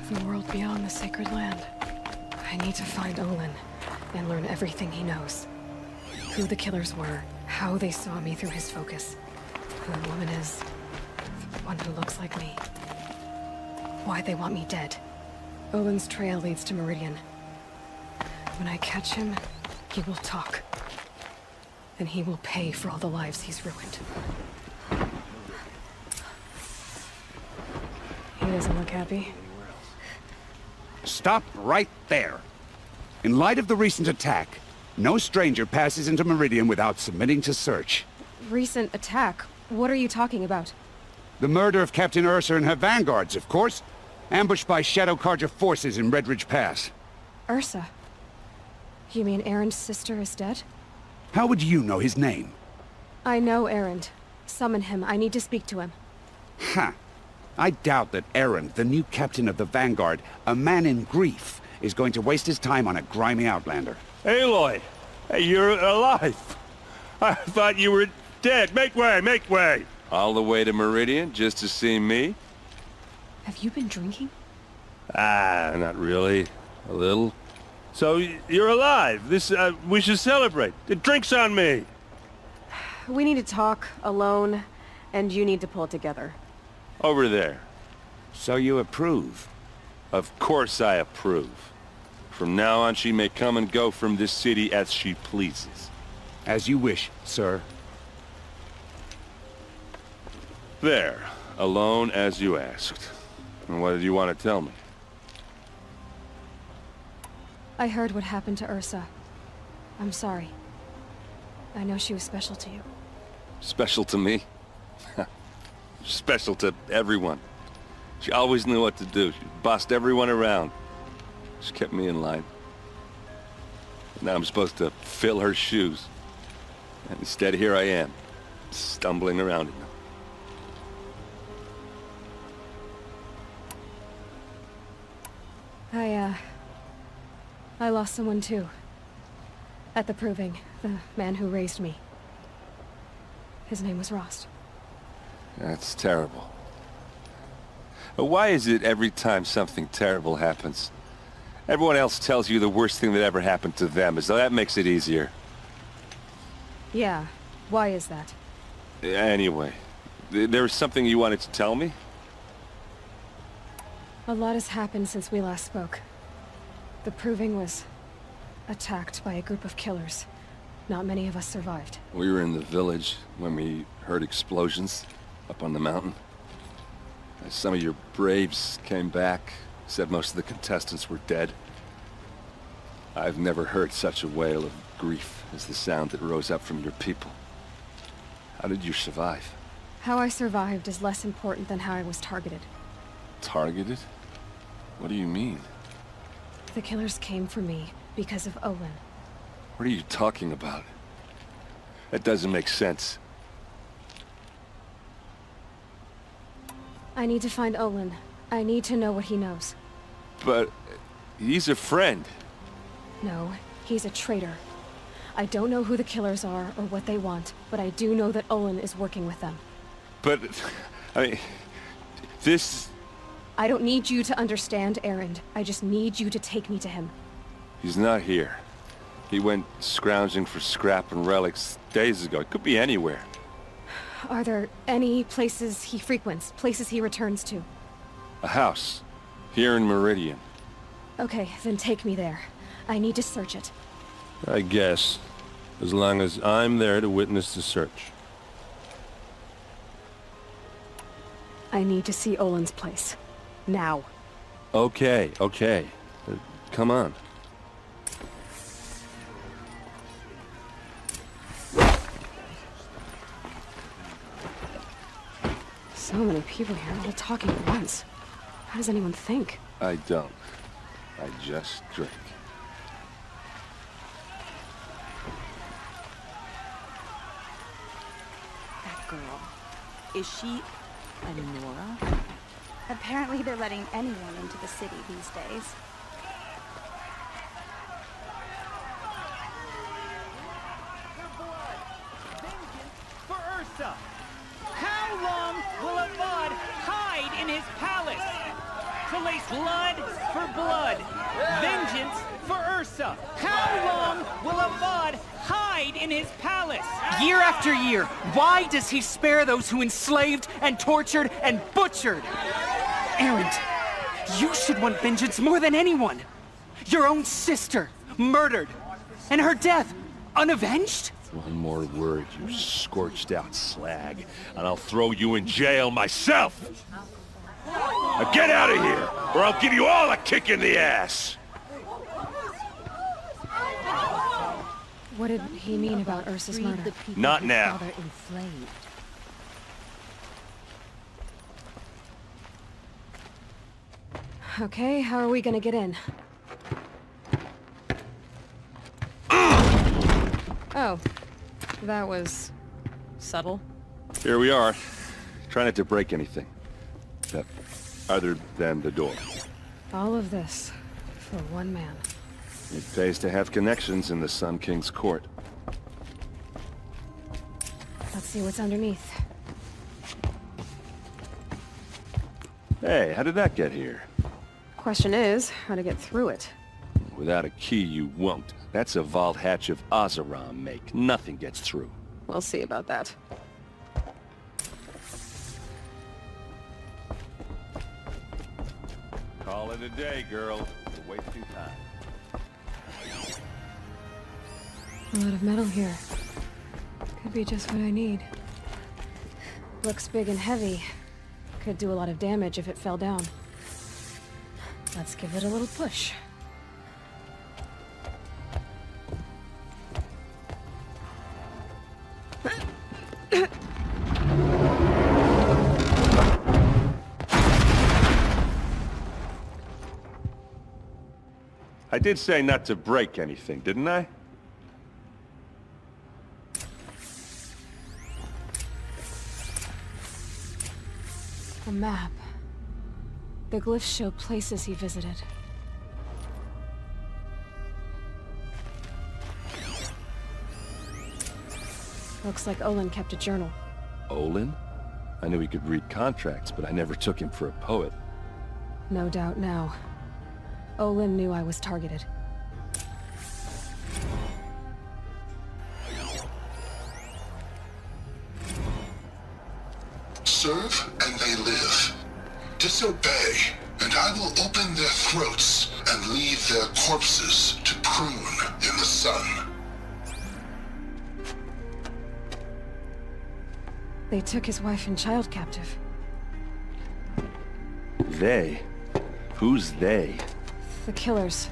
The world beyond the sacred land. I need to find Olin and learn everything he knows. Who the killers were, how they saw me through his focus, who the woman is, the one who looks like me. Why they want me dead. Olin's trail leads to Meridian. When I catch him, he will talk. And he will pay for all the lives he's ruined. He doesn't look happy. Stop right there. In light of the recent attack, no stranger passes into Meridian without submitting to search. Recent attack? What are you talking about? The murder of Captain Ursa and her vanguards, of course. Ambushed by Shadow Carja forces in Redridge Pass. Ursa? You mean Erend's sister is dead? How would you know his name? I know Erend. Summon him. I need to speak to him. Ha! I doubt that Erend, the new captain of the Vanguard, a man in grief, is going to waste his time on a grimy outlander. Aloy! Hey, you're alive! I thought you were dead. Make way! Make way! All the way to Meridian just to see me? Have you been drinking? Ah, not really. A little. So, you're alive. We should celebrate. The drink's on me! We need to talk, alone, and you need to pull it together. Over there. So you approve? Of course I approve. From now on, she may come and go from this city as she pleases. As you wish, sir. There. Alone as you asked. And what did you want to tell me? I heard what happened to Ursa. I'm sorry. I know she was special to you. Special to me? Special to everyone. She always knew what to do. She bossed everyone around. She kept me in line. Now I'm supposed to fill her shoes. And instead, here I am, stumbling around in them. I lost someone too. At the Proving, the man who raised me. His name was Rost. That's terrible. Why is it every time something terrible happens, everyone else tells you the worst thing that ever happened to them, as though that makes it easier? Yeah, why is that? Anyway, there was something you wanted to tell me? A lot has happened since we last spoke. The Proving was attacked by a group of killers. Not many of us survived. We were in the village when we heard explosions up on the mountain. Some of your braves came back, said most of the contestants were dead. I've never heard such a wail of grief as the sound that rose up from your people. How did you survive? How I survived is less important than how I was targeted. Targeted? What do you mean? The killers came for me because of Olin. What are you talking about? That doesn't make sense. I need to find Olin. I need to know what he knows. But he's a friend. No, he's a traitor. I don't know who the killers are or what they want, but I do know that Olin is working with them. But, I mean, this... I don't need you to understand, Erend. I just need you to take me to him. He's not here. He went scrounging for scrap and relics days ago. It could be anywhere. Are there any places he frequents, places he returns to? A house. Here in Meridian. Okay, then take me there. I need to search it. I guess. As long as I'm there to witness the search. I need to see Olin's place. Now. Okay, okay. Come on. So many people here, all talking at once. How does anyone think? I don't. I just drink. girl. Is she a Nora? Apparently they're letting anyone into the city these days. For Ursa! How long will Avad hide in his palace? To lace blood for blood. Vengeance for Ursa. How long will Avad hide in his palace? Year after year, why does he spare those who enslaved and tortured and butchered? Erend, you should want vengeance more than anyone. Your own sister, murdered, and her death, unavenged? One more word, you scorched out slag, and I'll throw you in jail myself! Now get out of here, or I'll give you all a kick in the ass! What did he mean about Ursa's murder? Not now. Okay, how are we gonna get in? Oh, that was subtle. Here we are. Try not to break anything. Other than the door. All of this for one man. It pays to have connections in the Sun King's court. Let's see what's underneath. Hey, how did that get here? Question is, how to get through it. Without a key, you won't. That's a vault hatch of Oseram make. Nothing gets through. We'll see about that. Call it a day, girl. You're wasting time. A lot of metal here. Could be just what I need. Looks big and heavy. Could do a lot of damage if it fell down. Let's give it a little push. I did say not to break anything, didn't I? A map. The glyphs show places he visited. Looks like Olin kept a journal. Olin? I knew he could read contracts, but I never took him for a poet. No doubt now. Olin knew I was targeted. Serve and they live. Disobey, and I will open their throats and leave their corpses to prune in the sun. They took his wife and child captive. They? Who's they? The killers.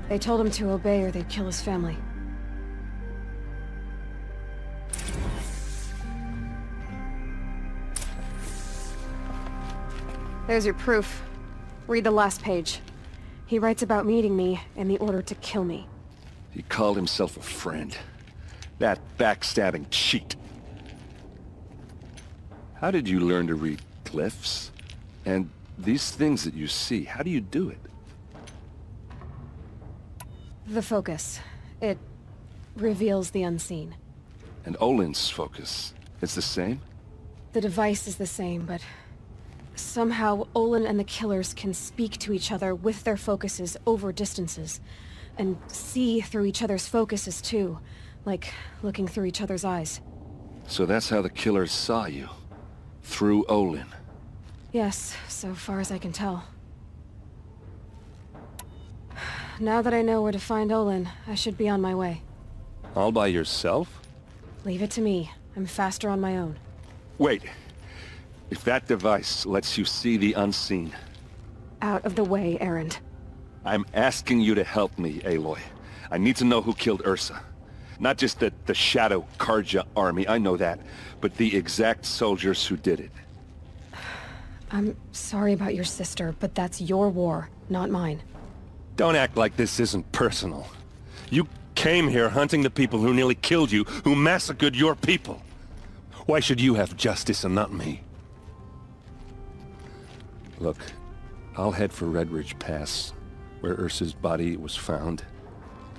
They told him to obey or they'd kill his family. There's your proof. Read the last page. He writes about meeting me and the order to kill me. He called himself a friend. That backstabbing cheat. How did you learn to read glyphs? And these things that you see, how do you do it? The focus. It reveals the unseen. And Olin's focus, it's the same? The device is the same, but somehow Olin and the killers can speak to each other with their focuses over distances, and see through each other's focuses too, like looking through each other's eyes. So that's how the killers saw you? Through Olin? Yes, so far as I can tell. Now that I know where to find Olin, I should be on my way. All by yourself? Leave it to me. I'm faster on my own. Wait. If that device lets you see the unseen... Out of the way, Erend. I'm asking you to help me, Aloy. I need to know who killed Ursa. Not just the Shadow Carja army, I know that, but the exact soldiers who did it. I'm sorry about your sister, but that's your war, not mine. Don't act like this isn't personal. You came here hunting the people who nearly killed you, who massacred your people. Why should you have justice and not me? Look, I'll head for Red Ridge Pass, where Ursa's body was found,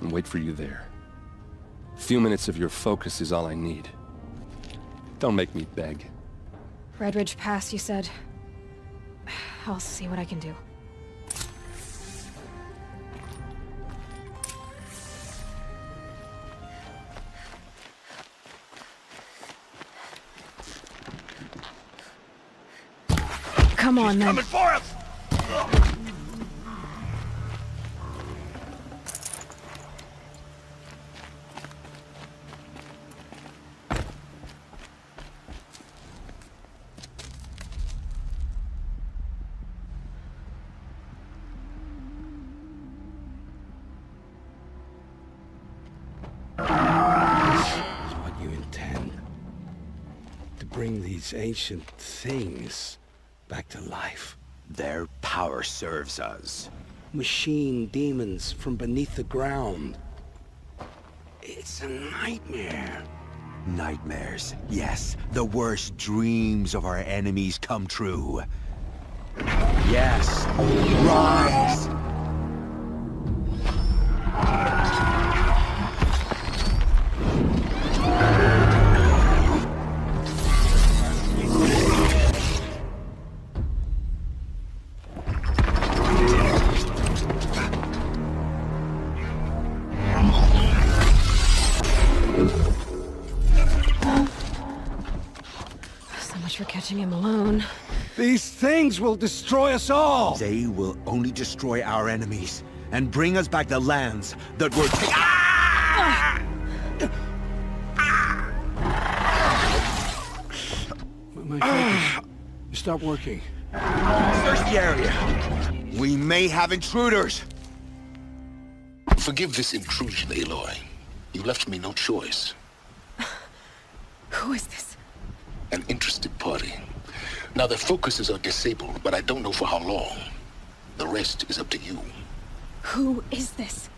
and wait for you there. A few minutes of your focus is all I need. Don't make me beg. Red Ridge Pass, you said? I'll see what I can do. Come on, then. Coming for us! What you intend? To bring these ancient things back to life? Their power serves us. Machine demons from beneath the ground. It's a nightmare. Nightmares, yes. The worst dreams of our enemies come true. Yes, rise! For catching him alone. These things will destroy us all! They will only destroy our enemies and bring us back the lands that were My focus. Stop working. Search the area. We may have intruders. Forgive this intrusion, Aloy. You left me no choice. Who is this? An interested party. Now their focuses are disabled, but I don't know for how long. The rest is up to you. Who is this?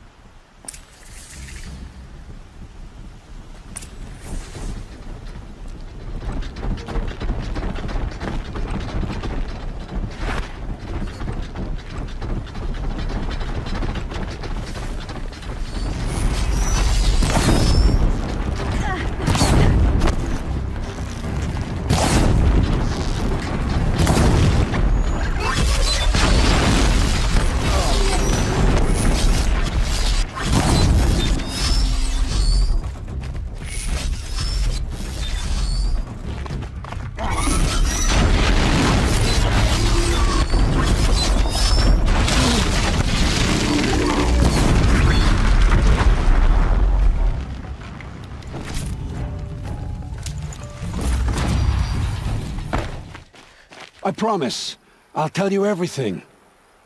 I promise. I'll tell you everything.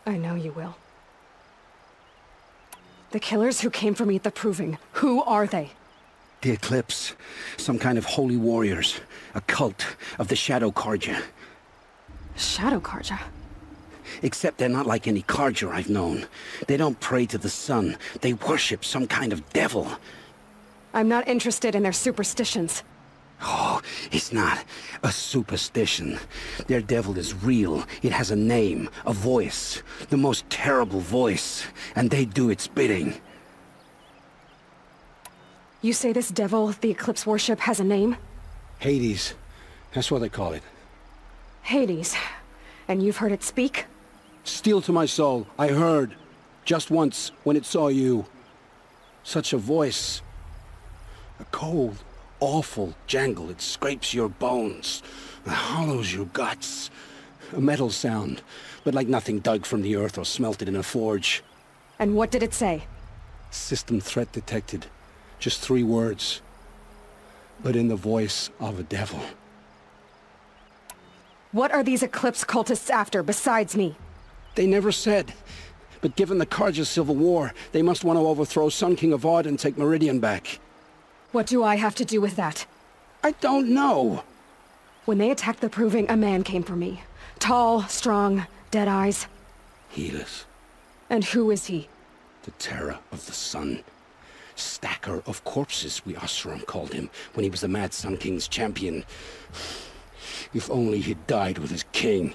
I know you will. The killers who came for me at the Proving, who are they? The Eclipse. Some kind of holy warriors. A cult of the Shadow Carja. Shadow Carja? Except they're not like any Carja I've known. They don't pray to the sun. They worship some kind of devil. I'm not interested in their superstitions. Oh, it's not a superstition. Their devil is real. It has a name, a voice. The most terrible voice. And they do its bidding. You say this devil the Eclipse worship has a name? Hades. That's what they call it. Hades. And you've heard it speak? Steel to my soul. I heard. Just once, when it saw you. Such a voice. A cold, awful jangle. It scrapes your bones. It hollows your guts. A metal sound, but like nothing dug from the earth or smelted in a forge. And what did it say? System threat detected. Just 3 words. But in the voice of a devil. What are these Eclipse cultists after, besides me? They never said. But given the Carja civil war, they must want to overthrow Sun King Avad and take Meridian back. What do I have to do with that? I don't know. When they attacked the Proving, a man came for me. Tall, strong, dead eyes. Helis. And who is he? The terror of the sun. stacker of corpses, we Oseram called him, when he was the Mad Sun King's champion. If only he'd died with his king.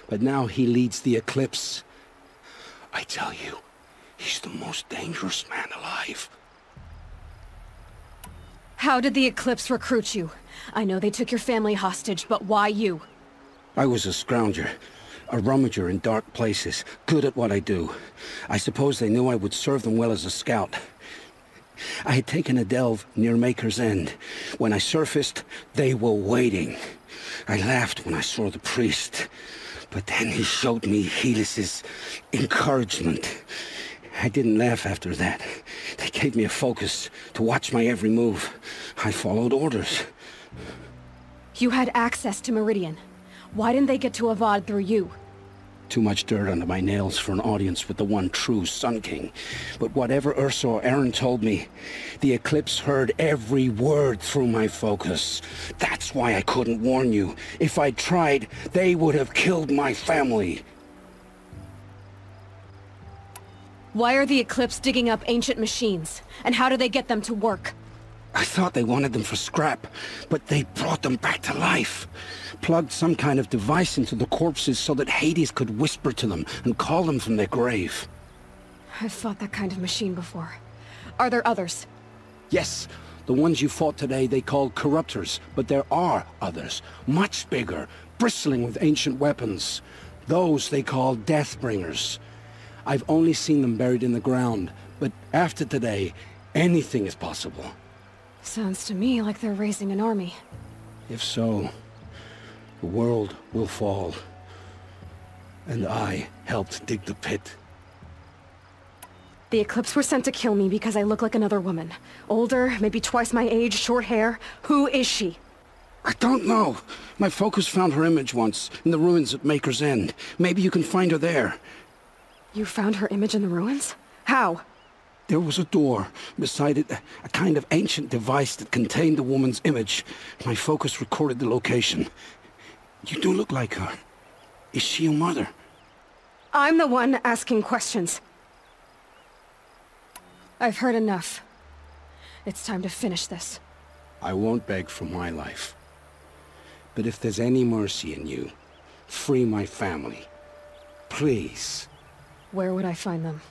But now he leads the Eclipse. I tell you, he's the most dangerous man alive. How did the Eclipse recruit you? I know they took your family hostage, but why you? I was a scrounger, a rummager in dark places, good at what I do. I suppose they knew I would serve them well as a scout. I had taken a delve near Maker's End. When I surfaced, they were waiting. I laughed when I saw the priest, but then he showed me Helis's encouragement. I didn't laugh after that. They gave me a focus to watch my every move. I followed orders. You had access to Meridian. Why didn't they get to Avad through you? Too much dirt under my nails for an audience with the one true Sun King. But whatever Ursa or Eren told me, the Eclipse heard every word through my focus. That's why I couldn't warn you. If I'd tried, they would have killed my family. Why are the Eclipse digging up ancient machines? And how do they get them to work? I thought they wanted them for scrap, but they brought them back to life. Plugged some kind of device into the corpses so that Hades could whisper to them and call them from their grave. I've fought that kind of machine before. Are there others? Yes, the ones you fought today they called Corruptors, but there are others, much bigger, bristling with ancient weapons. Those they call Deathbringers. I've only seen them buried in the ground, but after today, anything is possible. Sounds to me like they're raising an army. If so, the world will fall. And I helped dig the pit. The Eclipse were sent to kill me because I look like another woman. Older, maybe twice my age, short hair. Who is she? I don't know. My focus found her image once, in the ruins at Maker's End. Maybe you can find her there. You found her image in the ruins? How? There was a door. Beside it, a kind of ancient device that contained the woman's image. My focus recorded the location. You do look like her. Is she your mother? I'm the one asking questions. I've heard enough. It's time to finish this. I won't beg for my life. But if there's any mercy in you, free my family. Please. Where would I find them?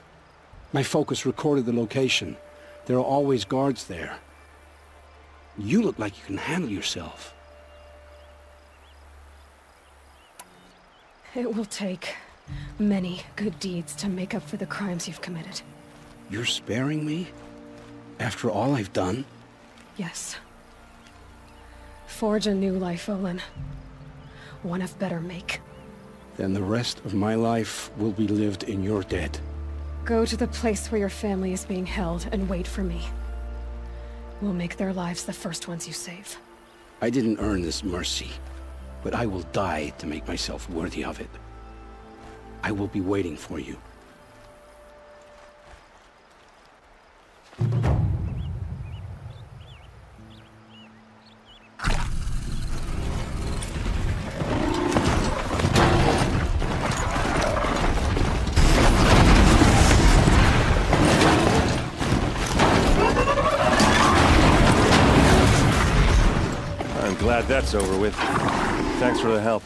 My focus recorded the location. There are always guards there. You look like you can handle yourself. It will take many good deeds to make up for the crimes you've committed. You're sparing me? After all I've done? Yes. Forge a new life, Olin. One of better make. Then the rest of my life will be lived in your debt. Go to the place where your family is being held and wait for me. We'll make their lives the first ones you save. I didn't earn this mercy, but I will die to make myself worthy of it. I will be waiting for you. Glad that's over with. Thanks for the help.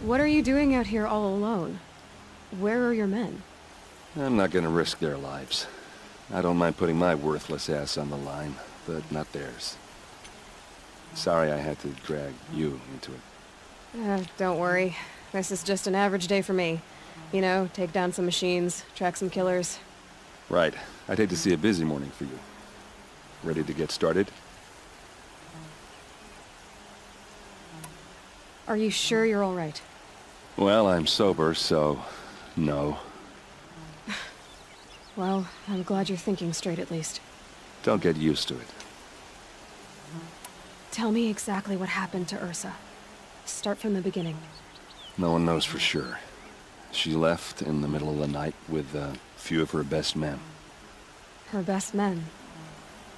What are you doing out here all alone? Where are your men? I'm not gonna risk their lives. I don't mind putting my worthless ass on the line, but not theirs. Sorry I had to drag you into it. Don't worry. This is just an average day for me. You know, take down some machines, track some killers. Right. I'd hate to see a busy morning for you. Ready to get started? Are you sure you're all right? Well, I'm sober, so no. Well, I'm glad you're thinking straight at least. Don't get used to it. Tell me exactly what happened to Ursa. Start from the beginning. No one knows for sure. She left in the middle of the night with a few of her best men. Her best men?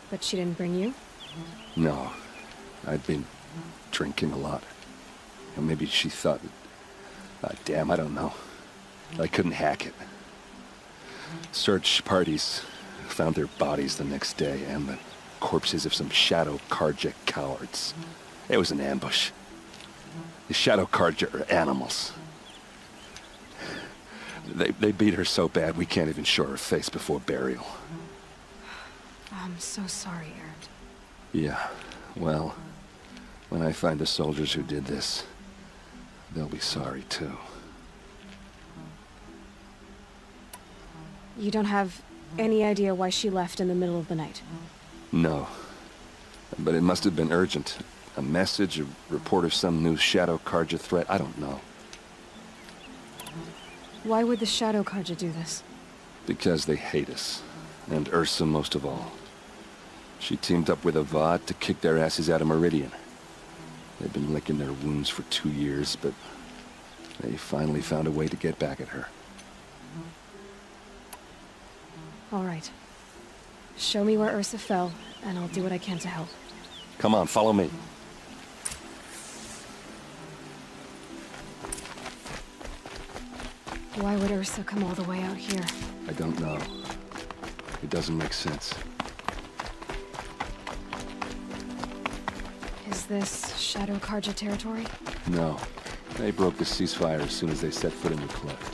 But she didn't bring you? No. I'd been drinking a lot. And maybe she thought... damn, I don't know. I couldn't hack it. Search parties found their bodies the next day, and the corpses of some Shadow Carja cowards. It was an ambush. The Shadow Carja are animals. They beat her so bad we can't even show her face before burial. I'm so sorry, Erend. Yeah, well, when I find the soldiers who did this, they'll be sorry too. You don't have any idea why she left in the middle of the night? No. But it must have been urgent. A message, a report of some new Shadow Carja threat, I don't know. Why would the Shadow Carja do this? Because they hate us. And Ursa most of all. She teamed up with Avad to kick their asses out of Meridian. They've been licking their wounds for 2 years, but they finally found a way to get back at her. All right. Show me where Ursa fell, and I'll do what I can to help. Come on, follow me. Why would Ursa come all the way out here? I don't know. It doesn't make sense. Is this Shadow Carja territory? No. They broke the ceasefire as soon as they set foot in the cleft.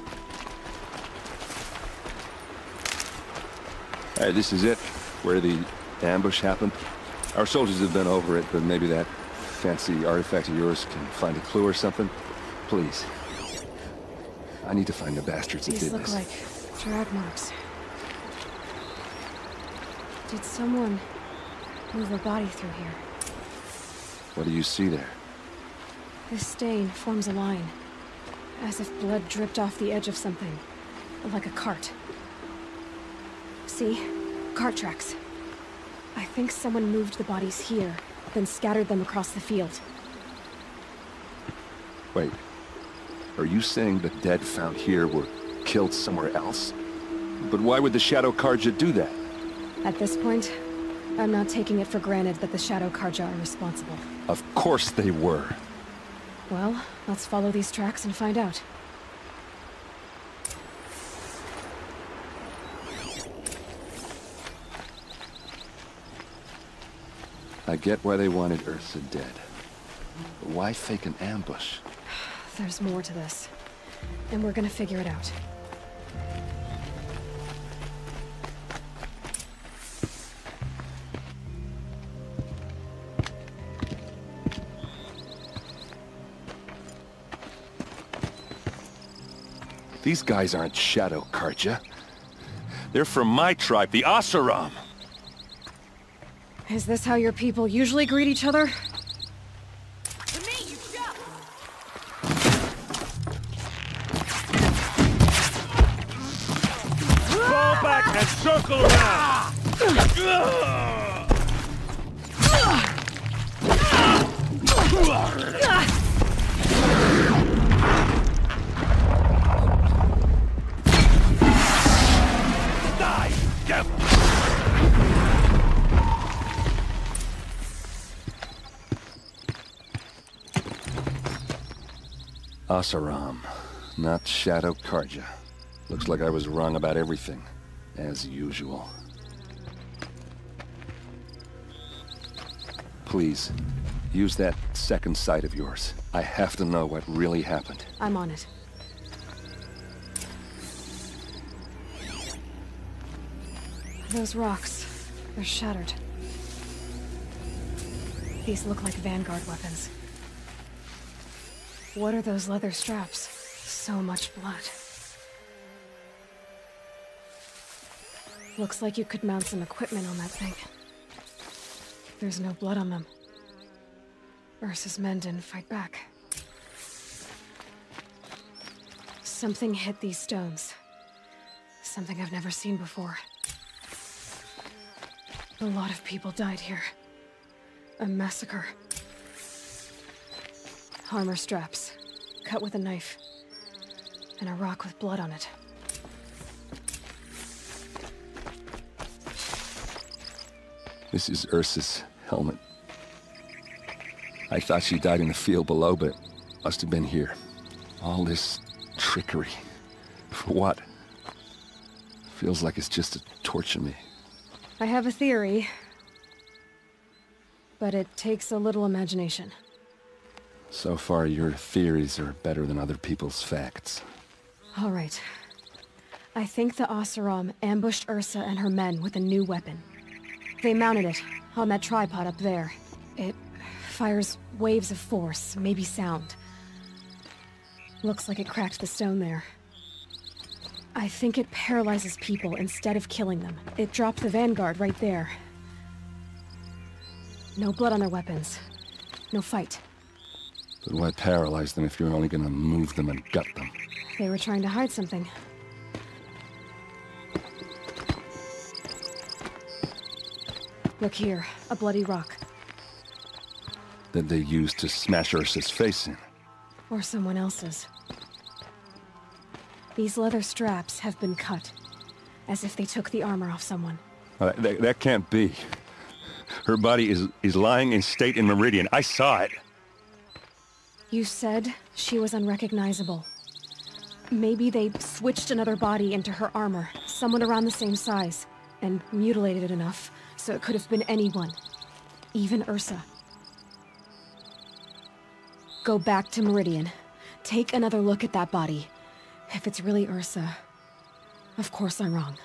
This is it, where the ambush happened. Our soldiers have been over it, but maybe that fancy artifact of yours can find a clue or something. Please. I need to find the bastards that did this. These look like drag marks. Did someone move a body through here? What do you see there? This stain forms a line, as if blood dripped off the edge of something, like a cart. See? Cart tracks. I think someone moved the bodies here, then scattered them across the field. Wait. Are you saying the dead found here were killed somewhere else? But why would the Shadow Carja do that? At this point, I'm not taking it for granted that the Shadow Carja are responsible. Of course they were. Well, let's follow these tracks and find out. I get why they wanted Ursa dead. But why fake an ambush? There's more to this, and we're gonna figure it out. These guys aren't Shadow Carja. They're from my tribe, the Oseram. Is this how your people usually greet each other? Fall back and circle around! Die, devil! Oseram, not Shadow Carja. Looks like I was wrong about everything, as usual. Please, use that second sight of yours. I have to know what really happened. I'm on it. Those rocks, they're shattered. These look like Vanguard weapons. What are those leather straps? So much blood. Looks like you could mount some equipment on that thing. There's no blood on them. Ursa's men didn't fight back. Something hit these stones. Something I've never seen before. A lot of people died here. A massacre. Armor straps, cut with a knife, and a rock with blood on it. This is Ursa's helmet. I thought she died in the field below, but must have been here. All this trickery. For what? Feels like it's just to torture me. I have a theory, but it takes a little imagination. So far, your theories are better than other people's facts. All right. I think the Oseram ambushed Ursa and her men with a new weapon. They mounted it on that tripod up there. It fires waves of force, maybe sound. Looks like it cracked the stone there. I think it paralyzes people instead of killing them. It dropped the vanguard right there. No blood on their weapons. No fight. But why paralyze them if you're only gonna move them and gut them? They were trying to hide something. Look here, a bloody rock. That they used to smash Ursa's face in. Or someone else's. These leather straps have been cut, as if they took the armor off someone. That can't be. Her body is lying in state in Meridian. I saw it. You said she was unrecognizable. Maybe they switched another body into her armor, someone around the same size, and mutilated it enough so it could have been anyone. Even Ursa. Go back to Meridian. Take another look at that body. If it's really Ursa, of course I'm wrong.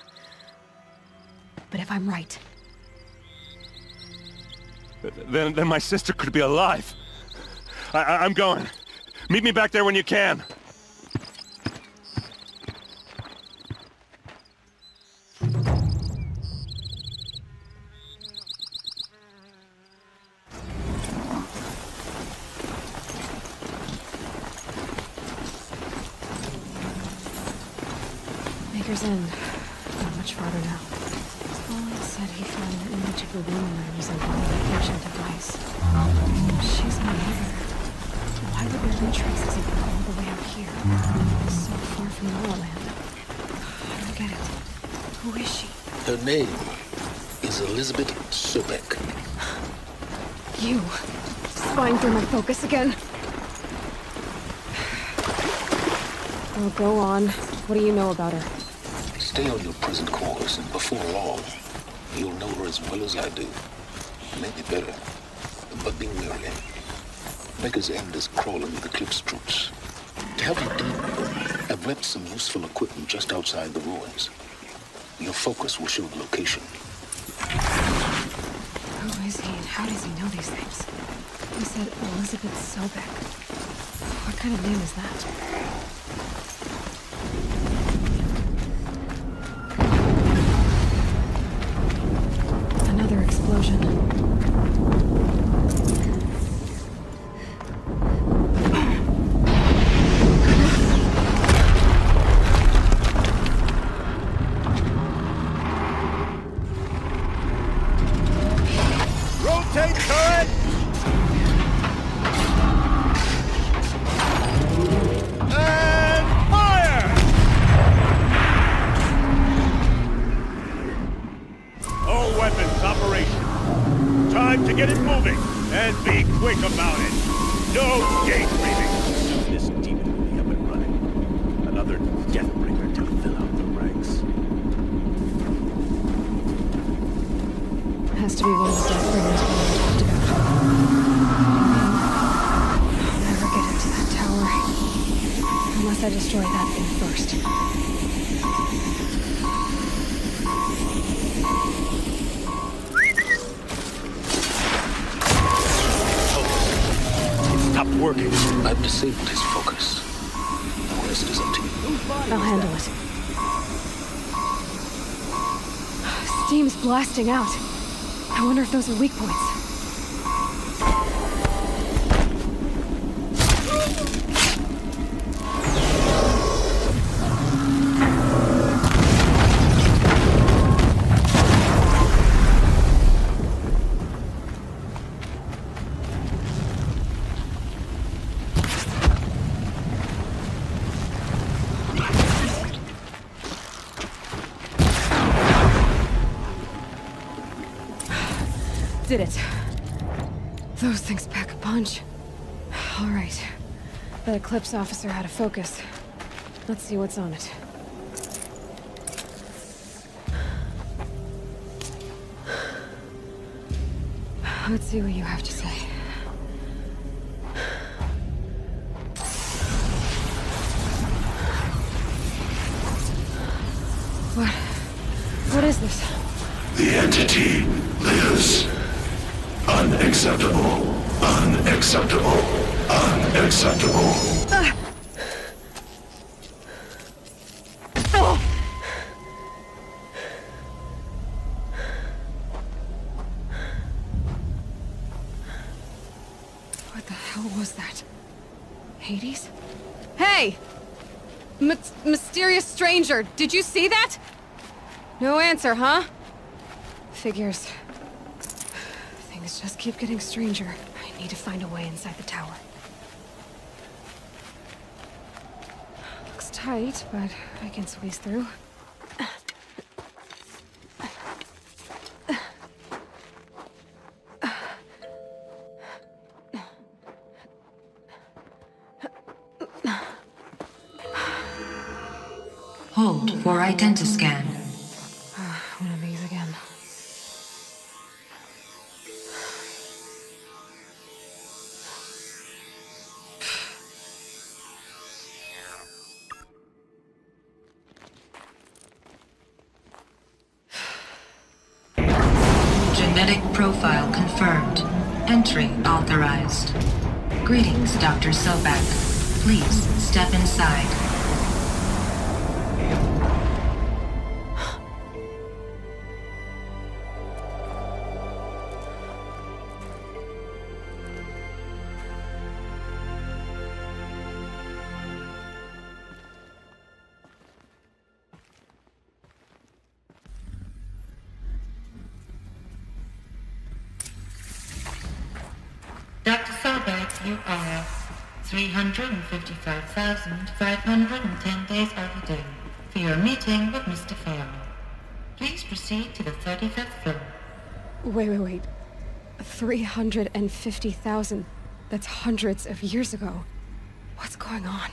But if I'm right... Then my sister could be alive. I'm going. Meet me back there when you can. Maker's End. Not much farther now. Olin said he found an image of the woman that resembled the ancient device. She's my mother. Why would there be traces of her all the way up here? So far from Norland. I don't get it. Who is she? Her name is Elizabeth Sobek. You. Spying through my focus again? Oh, go on. What do you know about her? Stay on your present course, and before long, you'll know her as well as I do. Maybe better, but be wary. Maker's End is crawling with Eclipse troops. To help you deal with them, I've left some useful equipment just outside the ruins. Your focus will show the location. Who is he and how does he know these things? He said Elizabeth Sobek. What kind of name is that? Another explosion. Rotate turret! And fire! All weapons operational. Time to get it moving, and be quick about it. No gate breathing. This demon will be up and running. Another Deathbringer to fill out the ranks. Has to be one of the Deathbringers we talked about. I'll never get into that tower. Unless I destroy that thing first. It stopped working. I've disabled his focus. The rest is up to you. I'll handle it. Steam's blasting out. I wonder if those are weak points. Did it. Those things pack a punch. All right. That Eclipse officer had a focus. Let's see what's on it. Let's see what you have to say. What is this? The entity lives. Unacceptable. Unacceptable. Unacceptable. What the hell was that? Hades? Hey! Mysterious stranger, did you see that? No answer, huh? Figures. Things just keep getting stranger. I need to find a way inside the tower. Looks tight, but I can squeeze through. Hold for identiscan. One of these again. Genetic profile confirmed. Entry authorized. Greetings, Dr. Sobek. Please step inside. Dr. Sobek, you are 355,510 days overdue for your meeting with Mr. Farrell. Please proceed to the 35th floor. Wait. 350,000. That's hundreds of years ago. What's going on?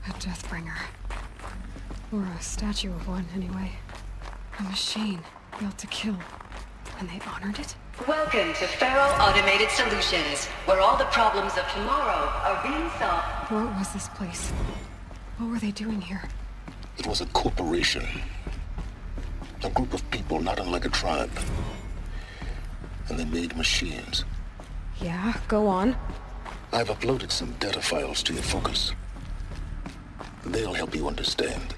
A Deathbringer. Or a statue of one, anyway. A machine built to kill. And they honored it? Welcome to Farrell Automated Solutions, where all the problems of tomorrow are being solved. What was this place? What were they doing here? It was a corporation. A group of people not unlike a tribe. And they made machines. Yeah, go on. I've uploaded some data files to your Focus. They'll help you understand.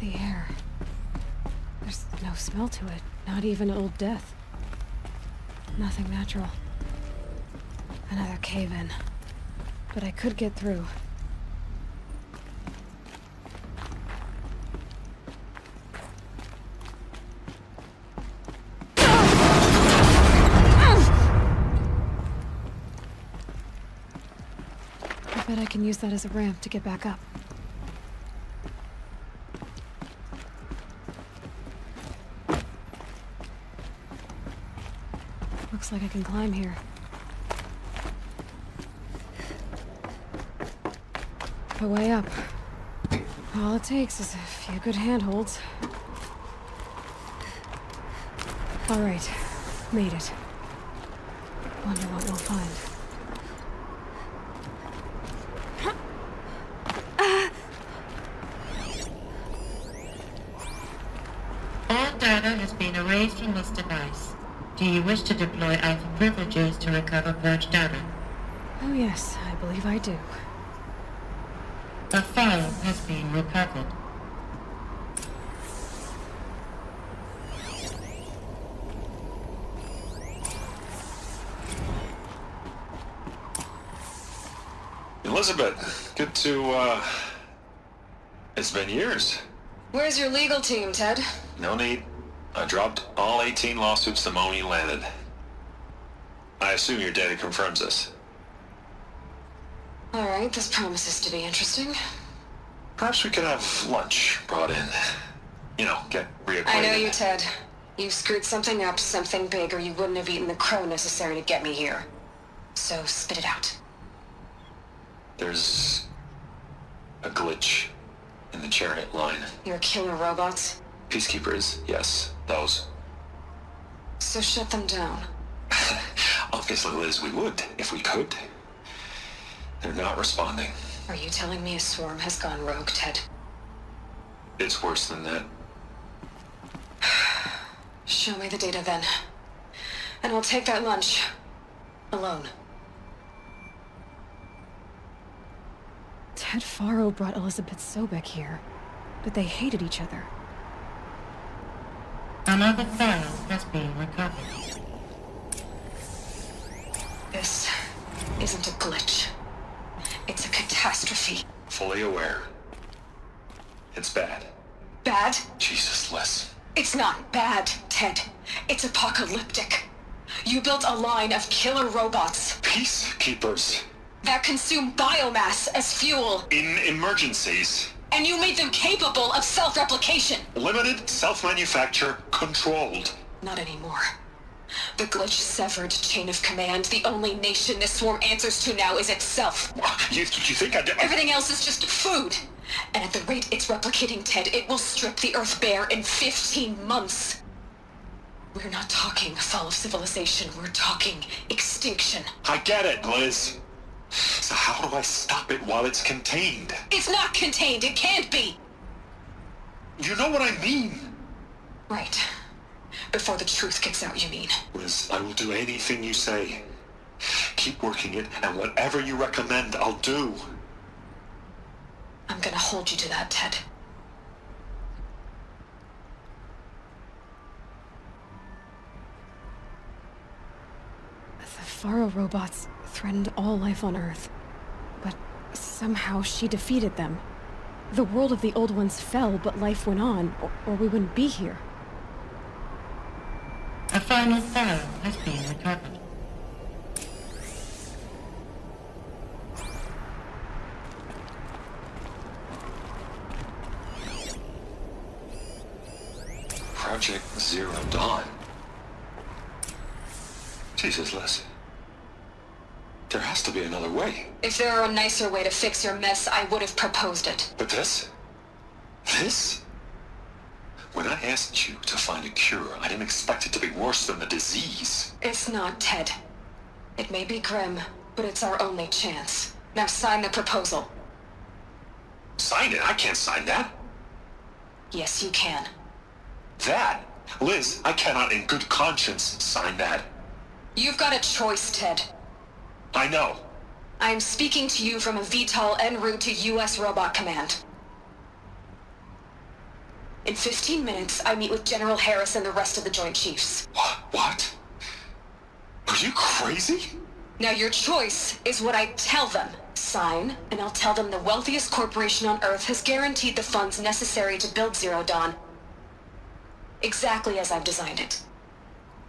The air. There's no smell to it. Not even Old Death. Nothing natural. Another cave-in. But I could get through. I bet I can use that as a ramp to get back up. Looks like I can climb here. A way up. All it takes is a few good handholds. All right, made it. Wonder what we'll find. All data has been erased from this device. Do you wish to deploy Alpha privileges to recover purged data? Oh yes, I believe I do. A file has been recovered. Elizabeth, good to, it's been years. Where's your legal team, Ted? No need. I dropped all 18 lawsuits the moment you landed. I assume your data confirms this. Alright, this promises to be interesting. Perhaps we could have lunch brought in. You know, get reacquainted. I know you, Ted. You screwed something up, something big, or you wouldn't have eaten the crow necessary to get me here. So, spit it out. There's a glitch in the chariot line. Your killer robots? Peacekeepers, yes, those. So shut them down. Obviously, Liz, we would, if we could. They're not responding. Are you telling me a swarm has gone rogue, Ted? It's worse than that. Show me the data then. And I'll take that lunch. Alone. Ted Faro brought Elizabeth Sobek here, but they hated each other. Another file has been recovered. This isn't a glitch. It's a catastrophe. Fully aware. It's bad. Bad? Jesus, Liz. It's not bad, Ted. It's apocalyptic. You built a line of killer robots. Peacekeepers. That consume biomass as fuel. In emergencies. And you made them capable of self-replication. Limited, self-manufacture, controlled. Not anymore. The glitch severed chain of command. The only nation this swarm answers to now is itself. You think Everything else is just food. And at the rate it's replicating, Ted, it will strip the Earth bare in 15 months. We're not talking fall of civilization. We're talking extinction. I get it, Liz. So how do I stop it while it's contained? It's not contained. It can't be. You know what I mean. Right. Before the truth gets out, you mean? Liz, I will do anything you say. Keep working it, and whatever you recommend, I'll do. I'm gonna hold you to that, Ted. The Faro robots threatened all life on Earth, but somehow she defeated them. The world of the old ones fell, but life went on, or we wouldn't be here. A final file has been recovered. Project Zero Dawn. Jesus, Liz. There has to be another way. If there were a nicer way to fix your mess, I would have proposed it. But this? This? When I asked you to find a cure, I didn't expect it to be worse than the disease. It's not, Ted. It may be grim, but it's our only chance. Now sign the proposal. Sign it? I can't sign that. Yes, you can. That? Liz, I cannot in good conscience sign that. You've got a choice, Ted. I know. I'm speaking to you from a VTOL en route to U.S. Robot Command. In 15 minutes, I meet with General Harris and the rest of the Joint Chiefs. What? Are you crazy? Now your choice is what I tell them. Sign, and I'll tell them the wealthiest corporation on Earth has guaranteed the funds necessary to build Zero Dawn. Exactly as I've designed it.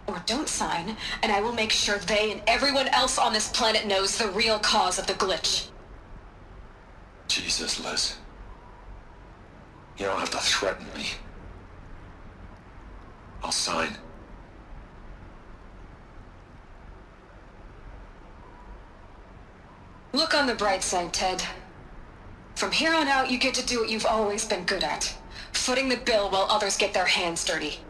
Or don't sign, and I will make sure they and everyone else on this planet knows the real cause of the glitch. Jesus, Liz. You don't have to threaten me. I'll sign. Look on the bright side, Ted. From here on out, you get to do what you've always been good at. Footing the bill while others get their hands dirty.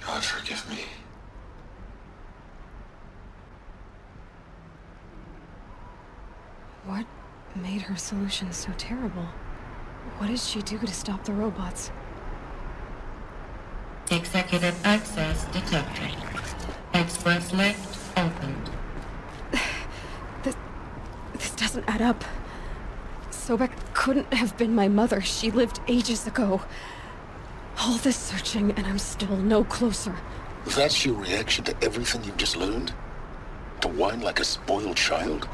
God forgive me. What made her solution so terrible? What did she do to stop the robots? Executive access detected. Express lift opened. This doesn't add up. Sobek couldn't have been my mother. She lived ages ago. All this searching, and I'm still no closer. That's your reaction to everything you've just learned? To whine like a spoiled child?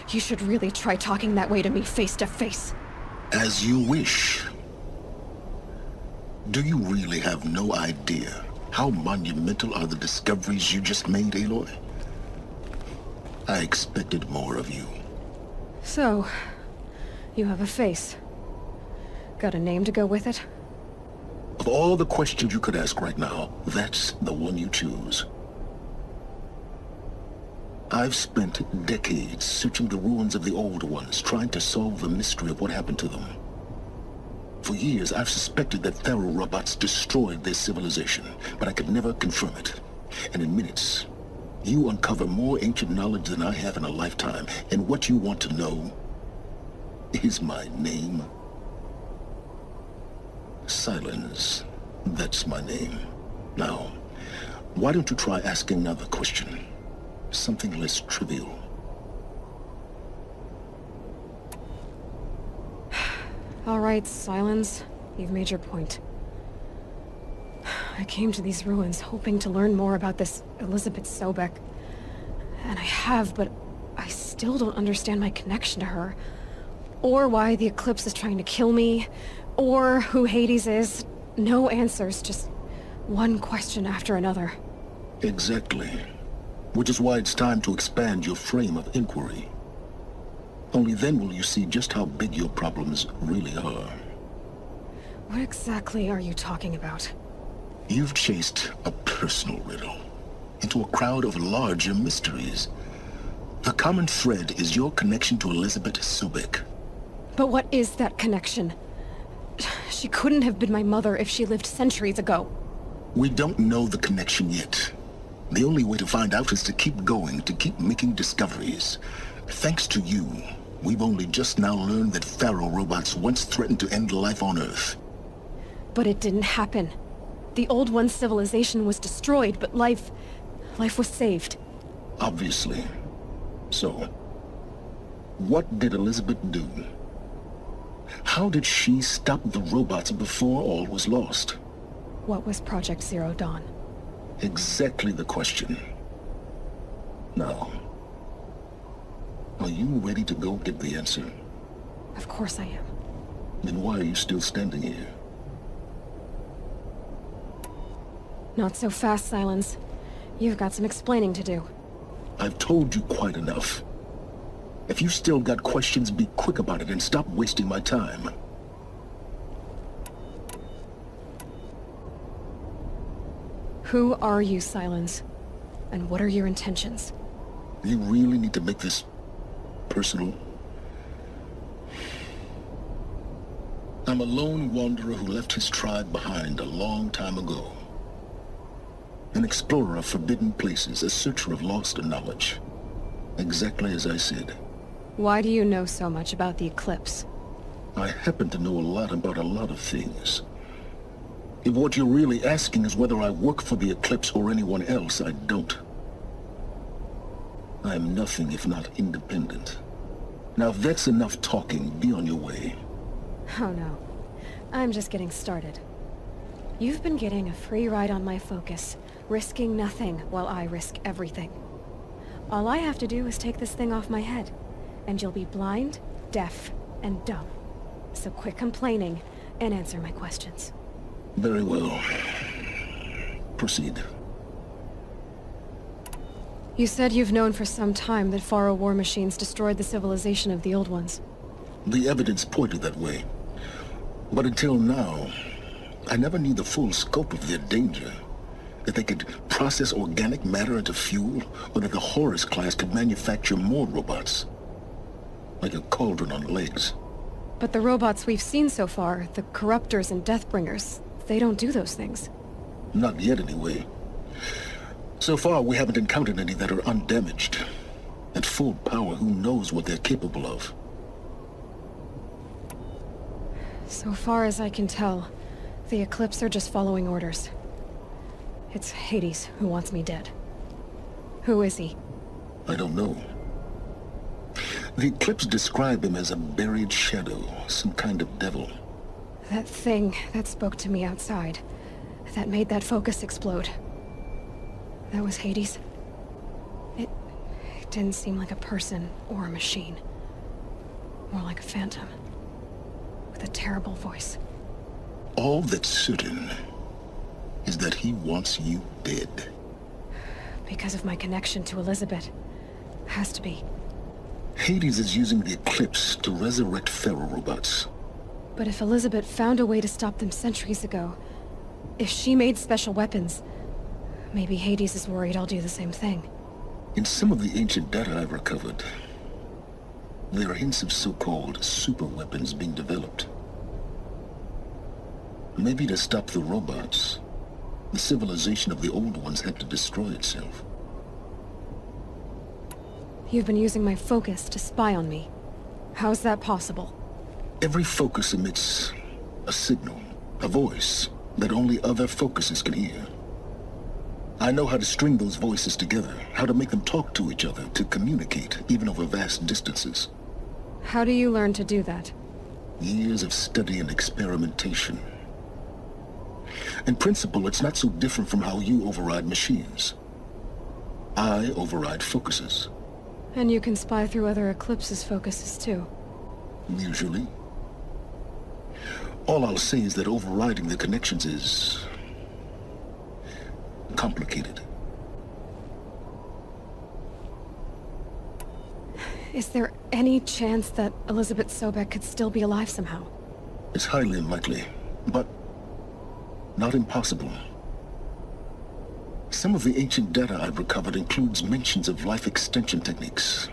You should really try talking that way to me face to face. As you wish. Do you really have no idea How monumental are the discoveries you just made, Aloy? I expected more of you. So, you have a face. Got a name to go with it? Of all the questions you could ask right now, that's the one you choose. I've spent decades searching the ruins of the Old Ones, trying to solve the mystery of what happened to them. For years, I've suspected that Faro robots destroyed their civilization, but I could never confirm it. And in minutes, you uncover more ancient knowledge than I have in a lifetime, and what you want to know is my name. Sylens. That's my name. Now, why don't you try asking another question? Something less trivial. All right, Sylens. You've made your point. I came to these ruins hoping to learn more about this Elizabeth Sobek. And I have, but I still don't understand my connection to her. Or why the Eclipse is trying to kill me. Or who Hades is. No answers, just one question after another. Exactly. Which is why it's time to expand your frame of inquiry. Only then will you see just how big your problems really are. What exactly are you talking about? You've chased a personal riddle into a crowd of larger mysteries. The common thread is your connection to Elizabeth Sobek. But what is that connection? She couldn't have been my mother if she lived centuries ago. We don't know the connection yet. The only way to find out is to keep going, to keep making discoveries. Thanks to you, we've only just now learned that Faro robots once threatened to end life on Earth. But it didn't happen. The Old One's civilization was destroyed, but life was saved. Obviously. So, what did Elizabeth do? How did she stop the robots before all was lost? What was Project Zero Dawn? Exactly the question. Now, are you ready to go get the answer? Of course I am. Then why are you still standing here? Not so fast, Sylens. You've got some explaining to do. I've told you quite enough. If you still got questions, be quick about it and stop wasting my time. Who are you, Sylens? And what are your intentions? You really need to make this personal? I'm a lone wanderer who left his tribe behind a long time ago. An explorer of forbidden places, a searcher of lost knowledge. Exactly as I said. Why do you know so much about the Eclipse? I happen to know a lot about a lot of things. If what you're really asking is whether I work for the Eclipse or anyone else, I don't. I am nothing if not independent. Now if that's enough talking, be on your way. Oh no. I'm just getting started. You've been getting a free ride on my focus, risking nothing while I risk everything. All I have to do is take this thing off my head, and you'll be blind, deaf, and dumb. So quit complaining and answer my questions. Very well. Proceed. You said you've known for some time that Faro war machines destroyed the civilization of the Old Ones. The evidence pointed that way. But until now, I never knew the full scope of their danger. That they could process organic matter into fuel, or that the Horus class could manufacture more robots. Like a cauldron on legs. But the robots we've seen so far, the Corruptors and Deathbringers, they don't do those things. Not yet, anyway. So far, we haven't encountered any that are undamaged. At full power, who knows what they're capable of? So far as I can tell, the Eclipse are just following orders. It's Hades who wants me dead. Who is he? I don't know. The Eclipse describe him as a buried shadow, some kind of devil. That thing that spoke to me outside, that made that focus explode. That was Hades. It didn't seem like a person or a machine. More like a phantom. With a terrible voice. All that's certain is that he wants you dead. Because of my connection to Elizabeth. Has to be. Hades is using the Eclipse to resurrect ferrorobots. But if Elizabeth found a way to stop them centuries ago, if she made special weapons, maybe Hades is worried I'll do the same thing. In some of the ancient data I've recovered, there are hints of so-called super weapons being developed. Maybe to stop the robots, the civilization of the old ones had to destroy itself. You've been using my focus to spy on me. How's that possible? Every focus emits a signal, a voice, that only other focuses can hear. I know how to string those voices together, how to make them talk to each other, to communicate, even over vast distances. How do you learn to do that? Years of study and experimentation. In principle, it's not so different from how you override machines. I override focuses. And you can spy through other Eclipse's focuses too. Usually. All I'll say is that overriding the connections is complicated. Is there any chance that Elizabeth Sobek could still be alive somehow? It's highly unlikely, but not impossible. Some of the ancient data I've recovered includes mentions of life extension techniques.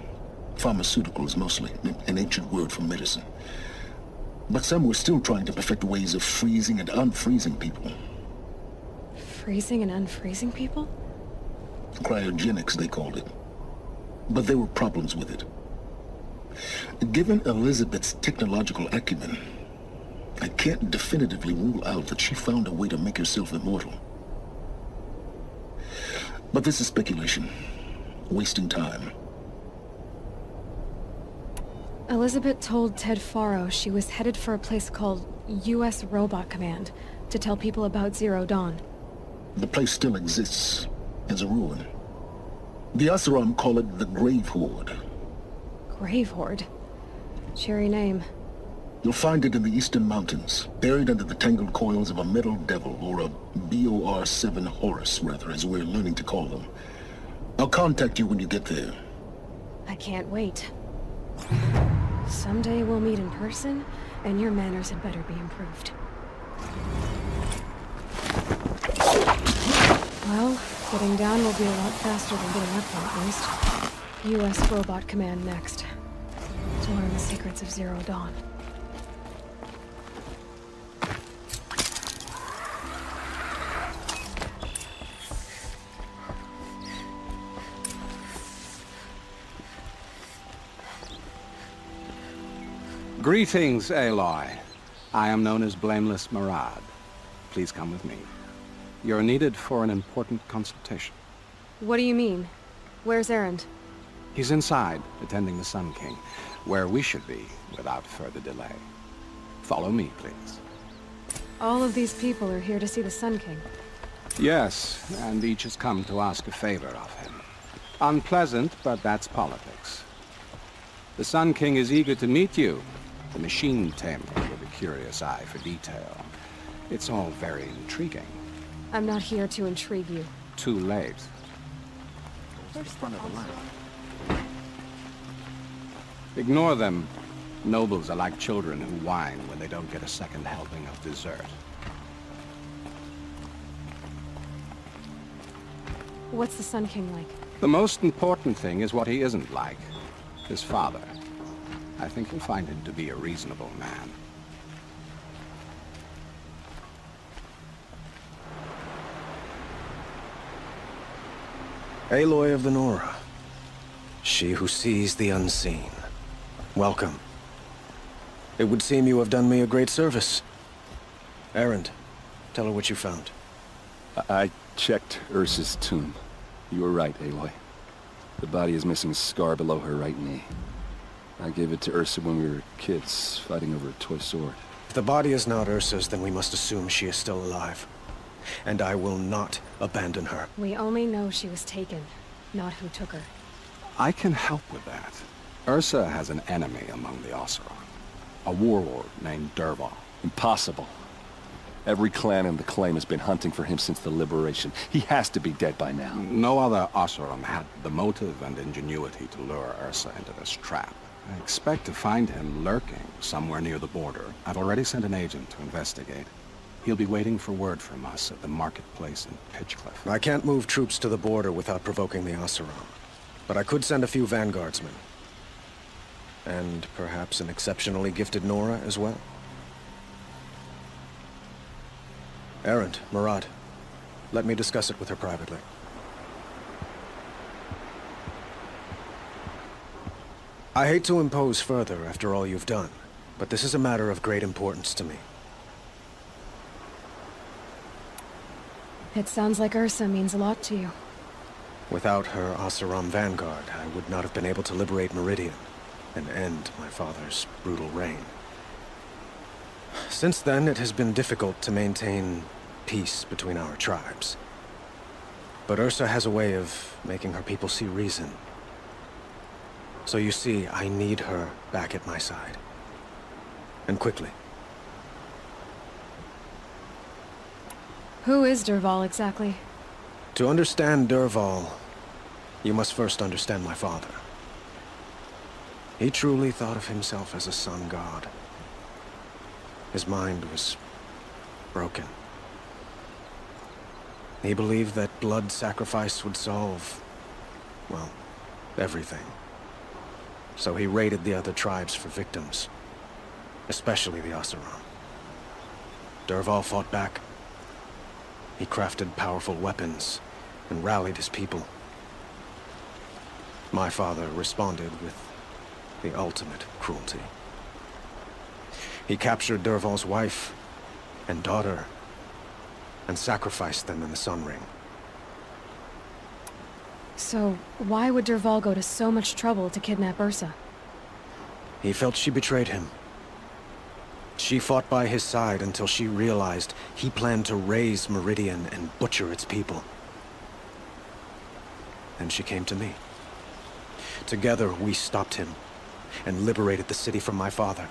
Pharmaceuticals, mostly, an ancient word for medicine. But some were still trying to perfect ways of freezing and unfreezing people. Freezing and unfreezing people? Cryogenics, they called it. But there were problems with it. Given Elizabeth's technological acumen, I can't definitively rule out that she found a way to make herself immortal. But this is speculation. Wasting time. Elizabeth told Ted Faro she was headed for a place called U.S. Robot Command to tell people about Zero Dawn. The place still exists as a ruin. The Oseram call it the Grave Horde. Grave Horde? Cheery name. You'll find it in the Eastern Mountains, buried under the tangled coils of a metal devil, or a BOR-7 Horus, rather, as we're learning to call them. I'll contact you when you get there. I can't wait. Someday we'll meet in person, and your manners had better be improved. Well, getting down will be a lot faster than getting up, at least. U.S. Robot Command next. To learn the secrets of Zero Dawn. Greetings, Aloy. I am known as Blameless Marad. Please come with me. You're needed for an important consultation. What do you mean? Where's Erend? He's inside, attending the Sun King, where we should be without further delay. Follow me, please. All of these people are here to see the Sun King. Yes, and each has come to ask a favor of him. Unpleasant, but that's politics. The Sun King is eager to meet you, the machine tamer with a curious eye for detail. It's all very intriguing. I'm not here to intrigue you. Too late. Ignore them. Nobles are like children who whine when they don't get a second helping of dessert. What's the Sun King like? The most important thing is what he isn't like. His father. I think you'll find him to be a reasonable man. Aloy of the Nora. She who sees the unseen. Welcome. It would seem you have done me a great service. Erend, tell her what you found. I checked Ursa's tomb. You were right, Aloy. The body is missing a scar below her right knee. I gave it to Ursa when we were kids, fighting over a toy sword. If the body is not Ursa's, then we must assume she is still alive. And I will not abandon her. We only know she was taken, not who took her. I can help with that. Ursa has an enemy among the Oseram. A warlord named Dervahl. Impossible. Every clan in the claim has been hunting for him since the liberation. He has to be dead by now. No other Oseram had the motive and ingenuity to lure Ursa into this trap. I expect to find him lurking somewhere near the border. I've already sent an agent to investigate. He'll be waiting for word from us at the marketplace in Pitchcliff. I can't move troops to the border without provoking the Oseram. But I could send a few vanguardsmen. And perhaps an exceptionally gifted Nora as well. Erend, Murad, let me discuss it with her privately. I hate to impose further after all you've done, but this is a matter of great importance to me. It sounds like Ursa means a lot to you. Without her Oseram vanguard, I would not have been able to liberate Meridian and end my father's brutal reign. Since then, it has been difficult to maintain peace between our tribes. But Ursa has a way of making her people see reason. So you see, I need her back at my side. And quickly. Who is Dervahl exactly? To understand Dervahl, you must first understand my father. He truly thought of himself as a sun god. His mind was broken. He believed that blood sacrifice would solve, well, everything. So he raided the other tribes for victims, especially the Oseram. Dervahl fought back. He crafted powerful weapons and rallied his people. My father responded with the ultimate cruelty. He captured Dervahl's wife and daughter and sacrificed them in the Sun Ring. So, why would Dervahl go to so much trouble to kidnap Ursa? He felt she betrayed him. She fought by his side until she realized he planned to raise Meridian and butcher its people. Then she came to me. Together, we stopped him and liberated the city from my father.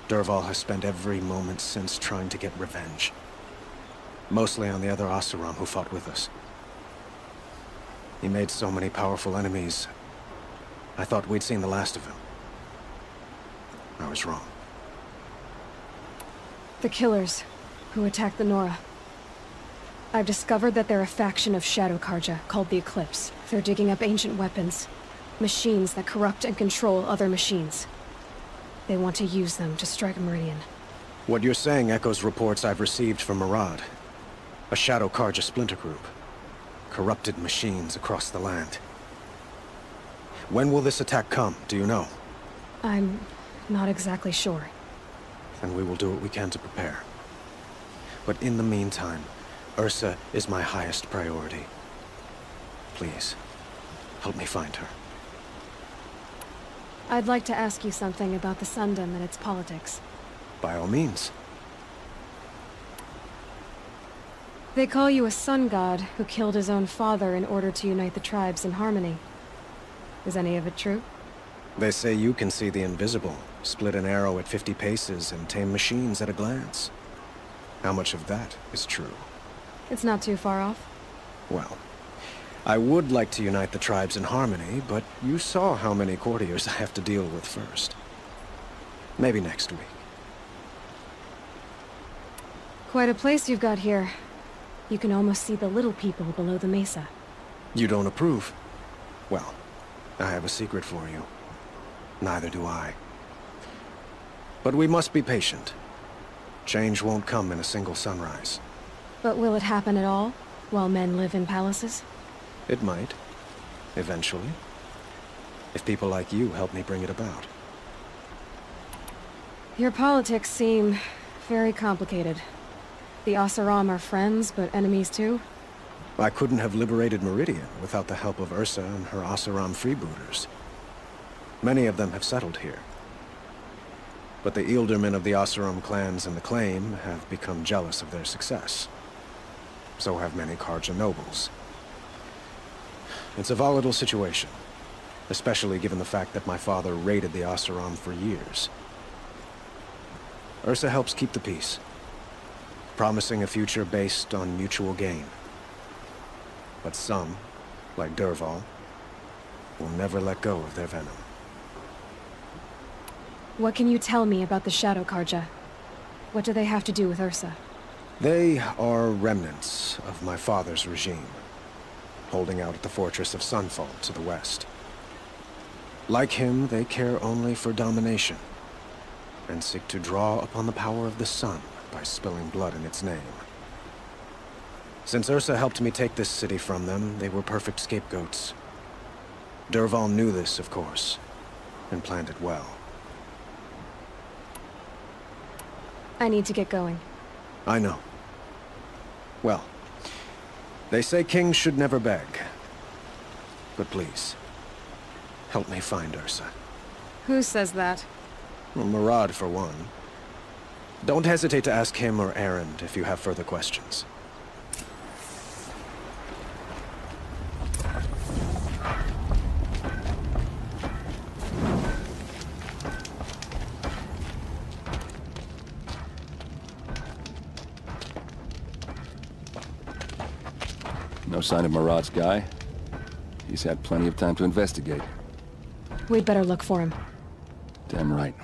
Dervahl has spent every moment since trying to get revenge. Mostly on the other Oseram who fought with us. He made so many powerful enemies, I thought we'd seen the last of him. I was wrong. The Killers, who attacked the Nora. I've discovered that they're a faction of Shadow Carja, called the Eclipse. They're digging up ancient weapons. Machines that corrupt and control other machines. They want to use them to strike Meridian. What you're saying echoes reports I've received from Murad. A Shadow Carja splinter group. Corrupted machines across the land. When will this attack come, do you know? I'm not exactly sure. Then we will do what we can to prepare. But in the meantime, Ursa is my highest priority. Please, help me find her. I'd like to ask you something about the Sundom and its politics. By all means. They call you a sun god who killed his own father in order to unite the tribes in harmony. Is any of it true? They say you can see the invisible, split an arrow at 50 paces, and tame machines at a glance. How much of that is true? It's not too far off. Well, I would like to unite the tribes in harmony, but you saw how many courtiers I have to deal with first. Maybe next week. Quite a place you've got here. You can almost see the little people below the mesa. You don't approve? Well, I have a secret for you. Neither do I. But we must be patient. Change won't come in a single sunrise. But will it happen at all, while men live in palaces? It might. Eventually. If people like you help me bring it about. Your politics seem very complicated. The Oseram are friends, but enemies too? I couldn't have liberated Meridian without the help of Ursa and her Oseram freebooters. Many of them have settled here. But the Ealdormen of the Oseram clans in the claim have become jealous of their success. So have many Carja nobles. It's a volatile situation, especially given the fact that my father raided the Oseram for years. Ursa helps keep the peace, promising a future based on mutual gain. But some, like Dervahl, will never let go of their venom. What can you tell me about the Shadow Carja? What do they have to do with Ursa? They are remnants of my father's regime, holding out at the fortress of Sunfall to the west. Like him, they care only for domination, and seek to draw upon the power of the sun by spilling blood in its name. Since Ursa helped me take this city from them, they were perfect scapegoats. Dervahl knew this, of course, and planned it well. I need to get going. I know. Well, they say kings should never beg. But please, help me find Ursa. Who says that? Well, Murad, for one. Don't hesitate to ask him or Erend if you have further questions. No sign of Murad's guy. He's had plenty of time to investigate. We'd better look for him. Damn right.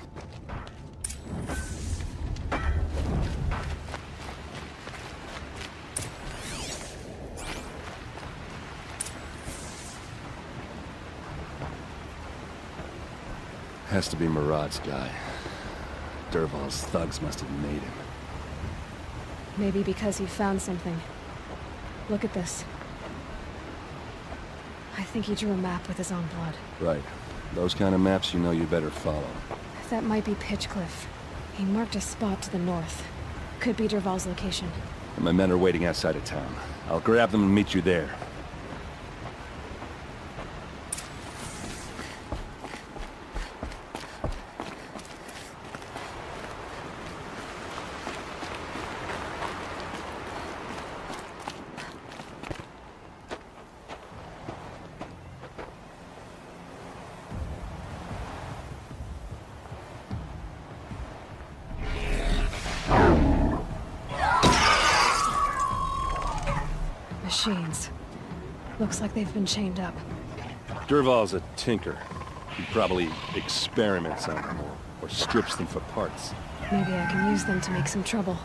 Has to be Murad's guy. Dervahl's thugs must have made him. Maybe because he found something. Look at this. I think he drew a map with his own blood. Right. Those kind of maps you know you better follow. That might be Pitchcliff. He marked a spot to the north. Could be Dervahl's location. And my men are waiting outside of town. I'll grab them and meet you there. Machines. Looks like they've been chained up. Dervahl's a tinker. He probably experiments on them or strips them for parts. Maybe I can use them to make some trouble.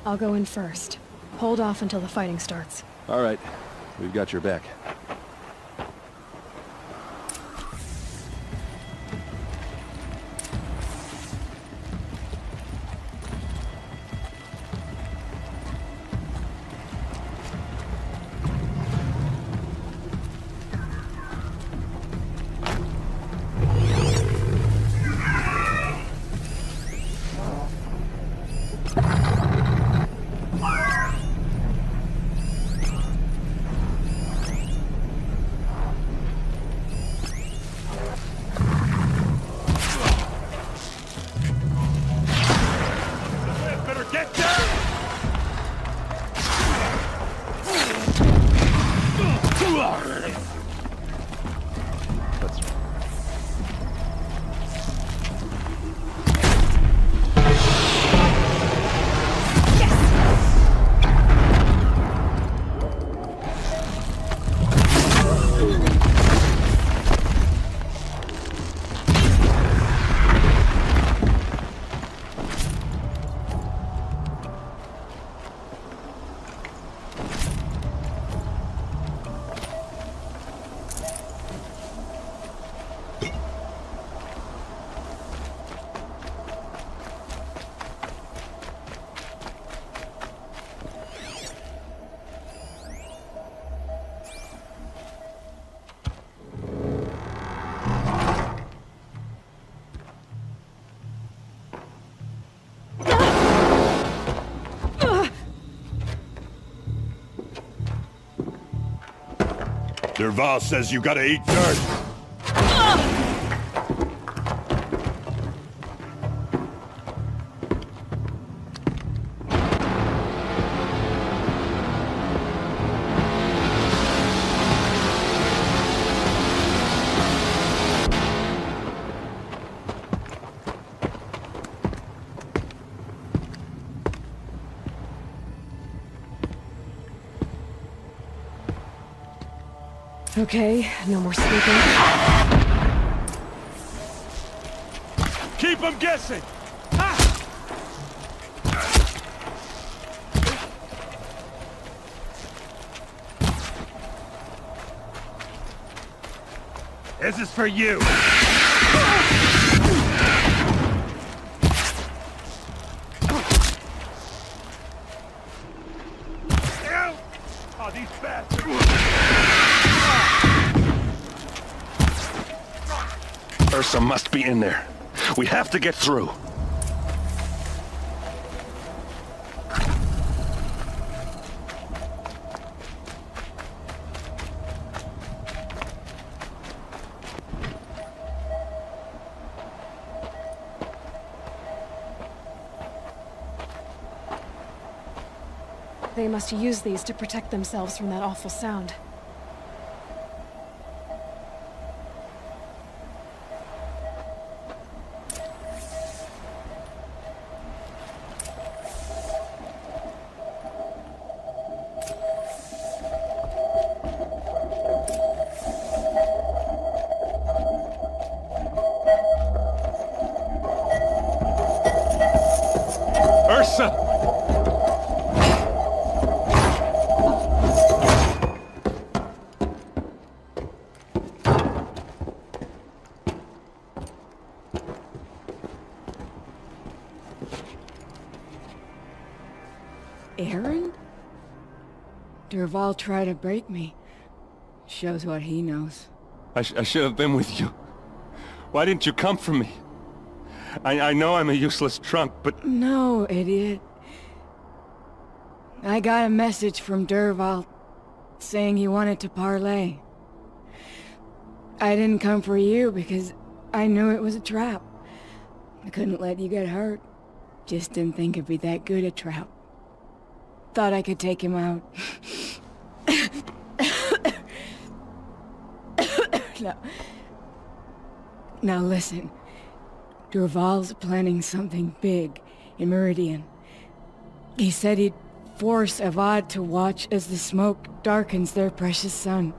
I'll go in first. Hold off until the fighting starts. All right. We've got your back. Dervahl says you gotta eat dirt. Okay, no more sleeping. Keep them guessing! This is for you! Oh, these bastards! Ursa must be in there. We have to get through. They must use these to protect themselves from that awful sound. Ursa! Aaron? Dervahl tried to break me. Shows what he knows. I should have been with you. Why didn't you come for me? I know I'm a useless trunk, but... No, idiot. I got a message from Dervahl saying he wanted to parlay. I didn't come for you because I knew it was a trap. I couldn't let you get hurt. Just didn't think it'd be that good a trap. Thought I could take him out. Now listen. Dervahl's planning something big in Meridian. He said he'd force Avad to watch as the smoke darkens their precious sun.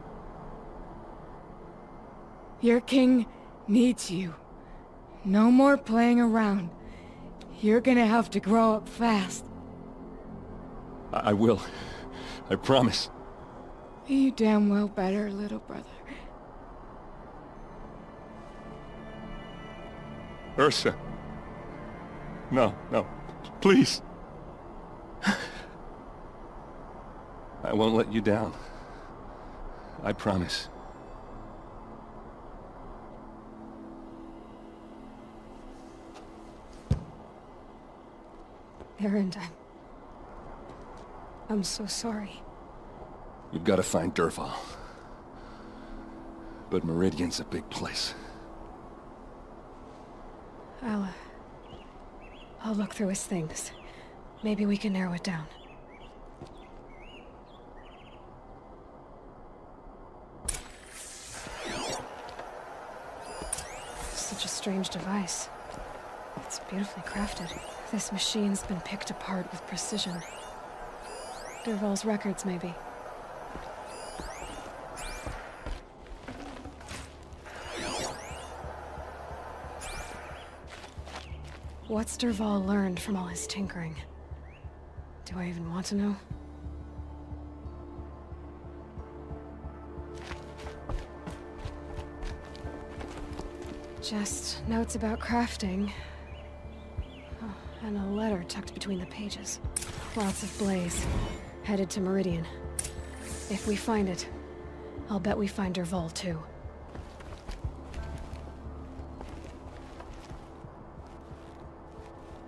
Your king needs you. No more playing around. You're gonna have to grow up fast. I will. I promise. You damn well better, little brother. Ursa. No, no. Please. I won't let you down. I promise. Erend, I'm so sorry. We've got to find Dervahl. But Meridian's a big place. I'll look through his things. Maybe we can narrow it down. Such a strange device. It's beautifully crafted. This machine's been picked apart with precision. Dervahl's records, maybe. What's Dervahl learned from all his tinkering? Do I even want to know? Just notes about crafting. Oh, and a letter tucked between the pages. Lots of blaze. Headed to Meridian. If we find it, I'll bet we find Dervahl too.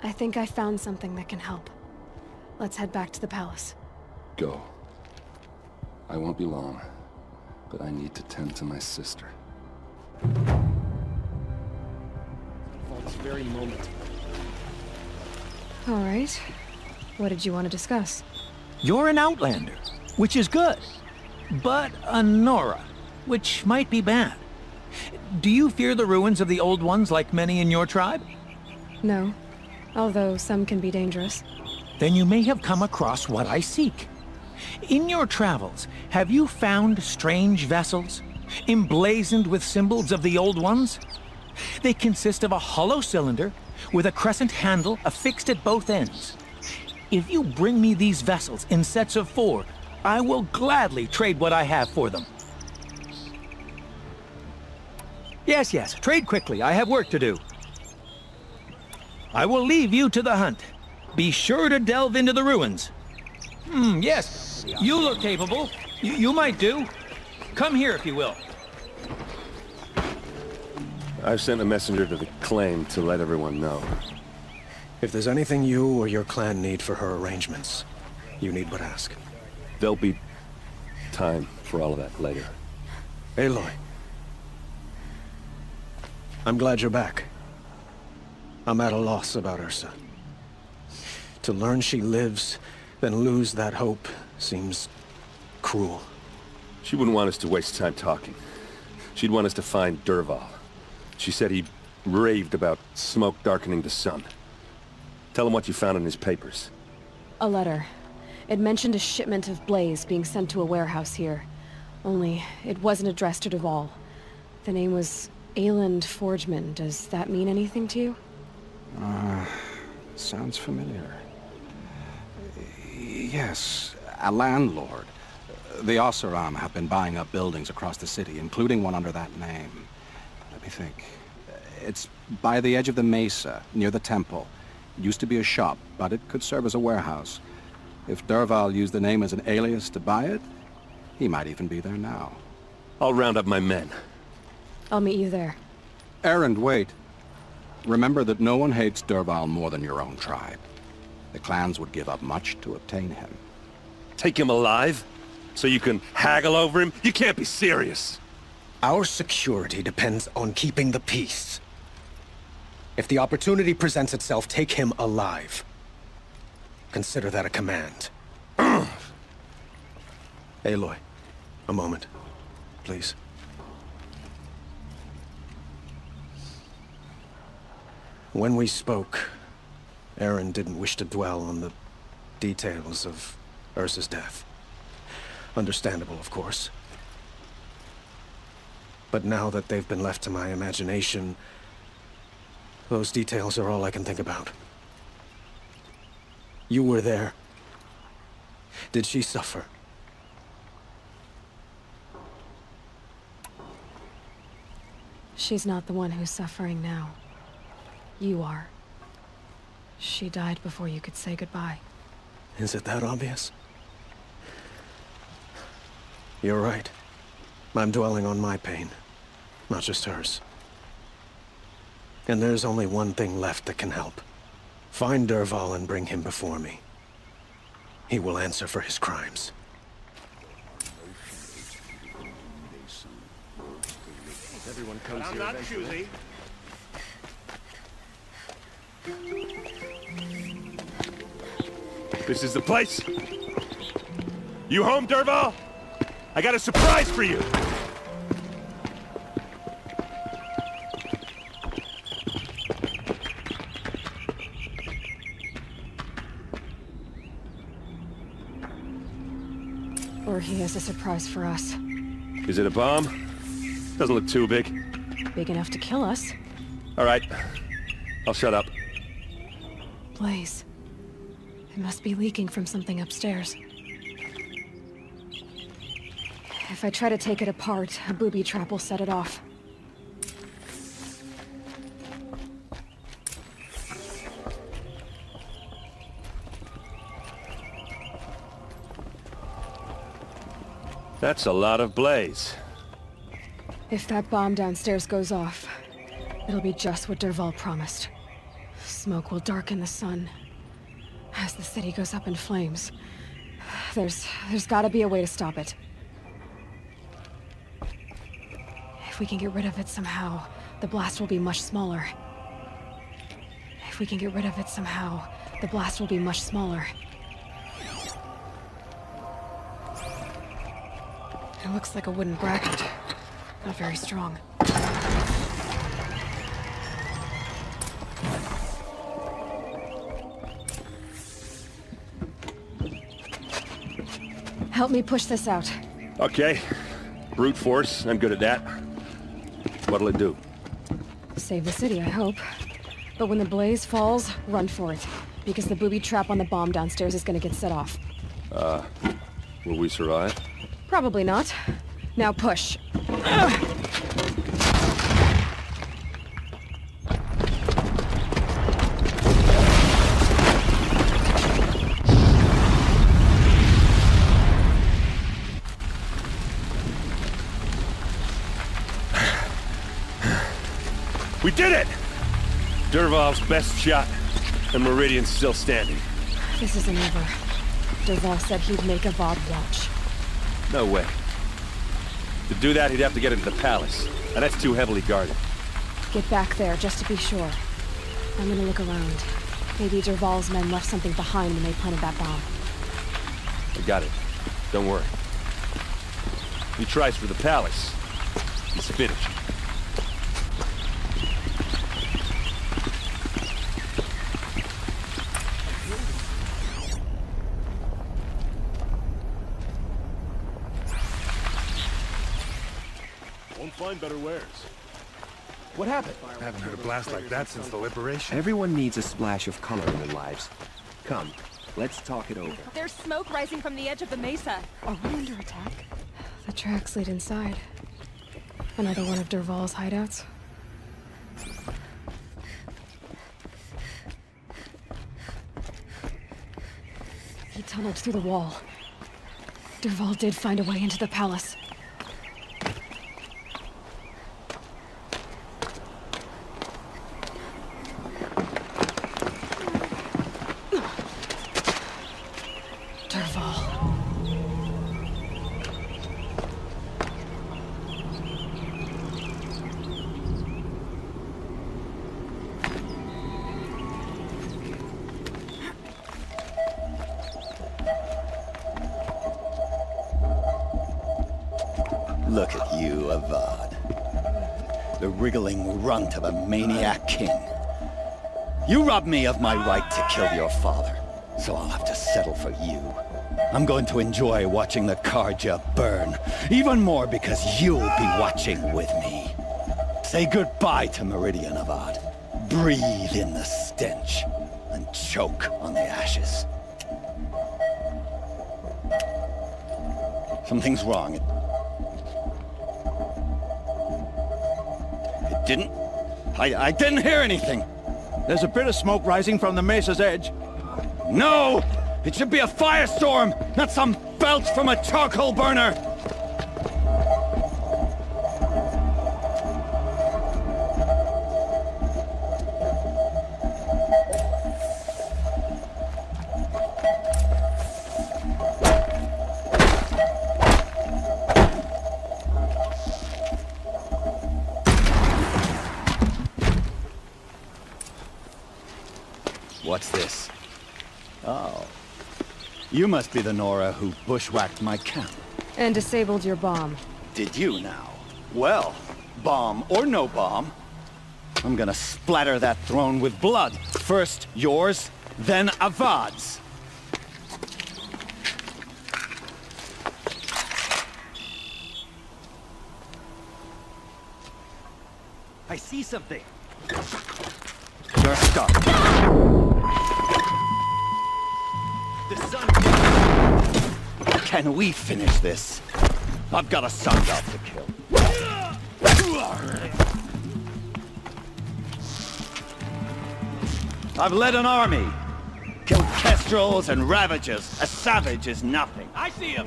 I think I found something that can help. Let's head back to the palace. Go. I won't be long, but I need to tend to my sister. This very moment. All right. What did you want to discuss? You're an Outlander, which is good. But a Nora, which might be bad. Do you fear the ruins of the Old Ones like many in your tribe? No. Although some can be dangerous. Then you may have come across what I seek. In your travels, have you found strange vessels, emblazoned with symbols of the Old Ones? They consist of a hollow cylinder with a crescent handle affixed at both ends. If you bring me these vessels in sets of 4, I will gladly trade what I have for them. Yes, trade quickly. I have work to do. I will leave you to the hunt. Be sure to delve into the ruins. Yes, you look capable. You might do. Come here if you will. I've sent a messenger to the claim to let everyone know. If there's anything you or your clan need for her arrangements, you need but ask. There'll be time for all of that later. Aloy. I'm glad you're back. I'm at a loss about Ursa. To learn she lives, then lose that hope, seems cruel. She wouldn't want us to waste time talking. She'd want us to find Dervahl. She said he raved about smoke darkening the sun. Tell him what you found in his papers. A letter. It mentioned a shipment of blaze being sent to a warehouse here. Only, it wasn't addressed to Dervahl. The name was Ayland Forgeman. Does that mean anything to you? Sounds familiar. Yes, a landlord. The Oseram have been buying up buildings across the city, including one under that name. Let me think. It's by the edge of the mesa, near the temple. It used to be a shop, but it could serve as a warehouse. If Dervahl used the name as an alias to buy it, he might even be there now. I'll round up my men. I'll meet you there. Erend, wait. Remember that no one hates Dervahl more than your own tribe. The clans would give up much to obtain him. Take him alive? So you can haggle over him? You can't be serious. Our security depends on keeping the peace. If the opportunity presents itself, take him alive. Consider that a command. Aloy, a moment, please. When we spoke, Erend didn't wish to dwell on the details of Ursa's death. Understandable, of course. But now that they've been left to my imagination, those details are all I can think about. You were there. Did she suffer? She's not the one who's suffering now. You are. She died before you could say goodbye. Is it that obvious? You're right. I'm dwelling on my pain, not just hers. And there's only one thing left that can help. Find Dervahl and bring him before me. He will answer for his crimes. Everyone comes here. I'm not choosy. This is the place. You home, Dervahl? I got a surprise for you. Or he has a surprise for us. Is it a bomb? Doesn't look too big. Big enough to kill us. All right. I'll shut up. Blaze. It must be leaking from something upstairs. If I try to take it apart, a booby trap will set it off. That's a lot of blaze. If that bomb downstairs goes off, it'll be just what Dervahl promised. Smoke will darken the sun. As the city goes up in flames, there's gotta be a way to stop it. If we can get rid of it somehow, the blast will be much smaller. If we can get rid of it somehow, the blast will be much smaller. It looks like a wooden bracket. Not very strong. Help me push this out. Okay. Brute force, I'm good at that. What'll it do? Save the city, I hope. But when the blaze falls, run for it. Because the booby trap on the bomb downstairs is gonna get set off. Will we survive? Probably not. Now push. We did it! Dervahl's best shot, and Meridian's still standing. This isn't over. Dervahl said he'd make Avad watch. No way. To do that, he'd have to get into the palace, and that's too heavily guarded. Get back there, just to be sure. I'm gonna look around. Maybe Dervahl's men left something behind when they planted that bomb. I got it. Don't worry. If he tries for the palace, he's finished. Find better wares. What happened? I haven't heard a blast like that since the liberation. Everyone needs a splash of color in their lives. Come, let's talk it over. There's smoke rising from the edge of the mesa. Are we under attack? The tracks lead inside. Another one of Dervahl's hideouts. He tunneled through the wall. Dervahl did find a way into the palace. Look at you, Avad. The wriggling runt of a maniac king. You robbed me of my right to kill your father, so I'll have to settle for you. I'm going to enjoy watching the Carja burn, even more because you'll be watching with me. Say goodbye to Meridian, Avad. Breathe in the stench, and choke on the ashes. Something's wrong. It didn't... I didn't hear anything. There's a bit of smoke rising from the mesa's edge. No! It should be a firestorm, not some belch from a charcoal burner! What's this? Oh. You must be the Nora who bushwhacked my camp. And disabled your bomb. Did you now? Well, bomb or no bomb, I'm gonna splatter that throne with blood. First yours, then Avad's. I see something. You're stuck. The sun... Can we finish this? I've got a son to kill. I've led an army. Killed kestrels and ravagers. A savage is nothing. I see him!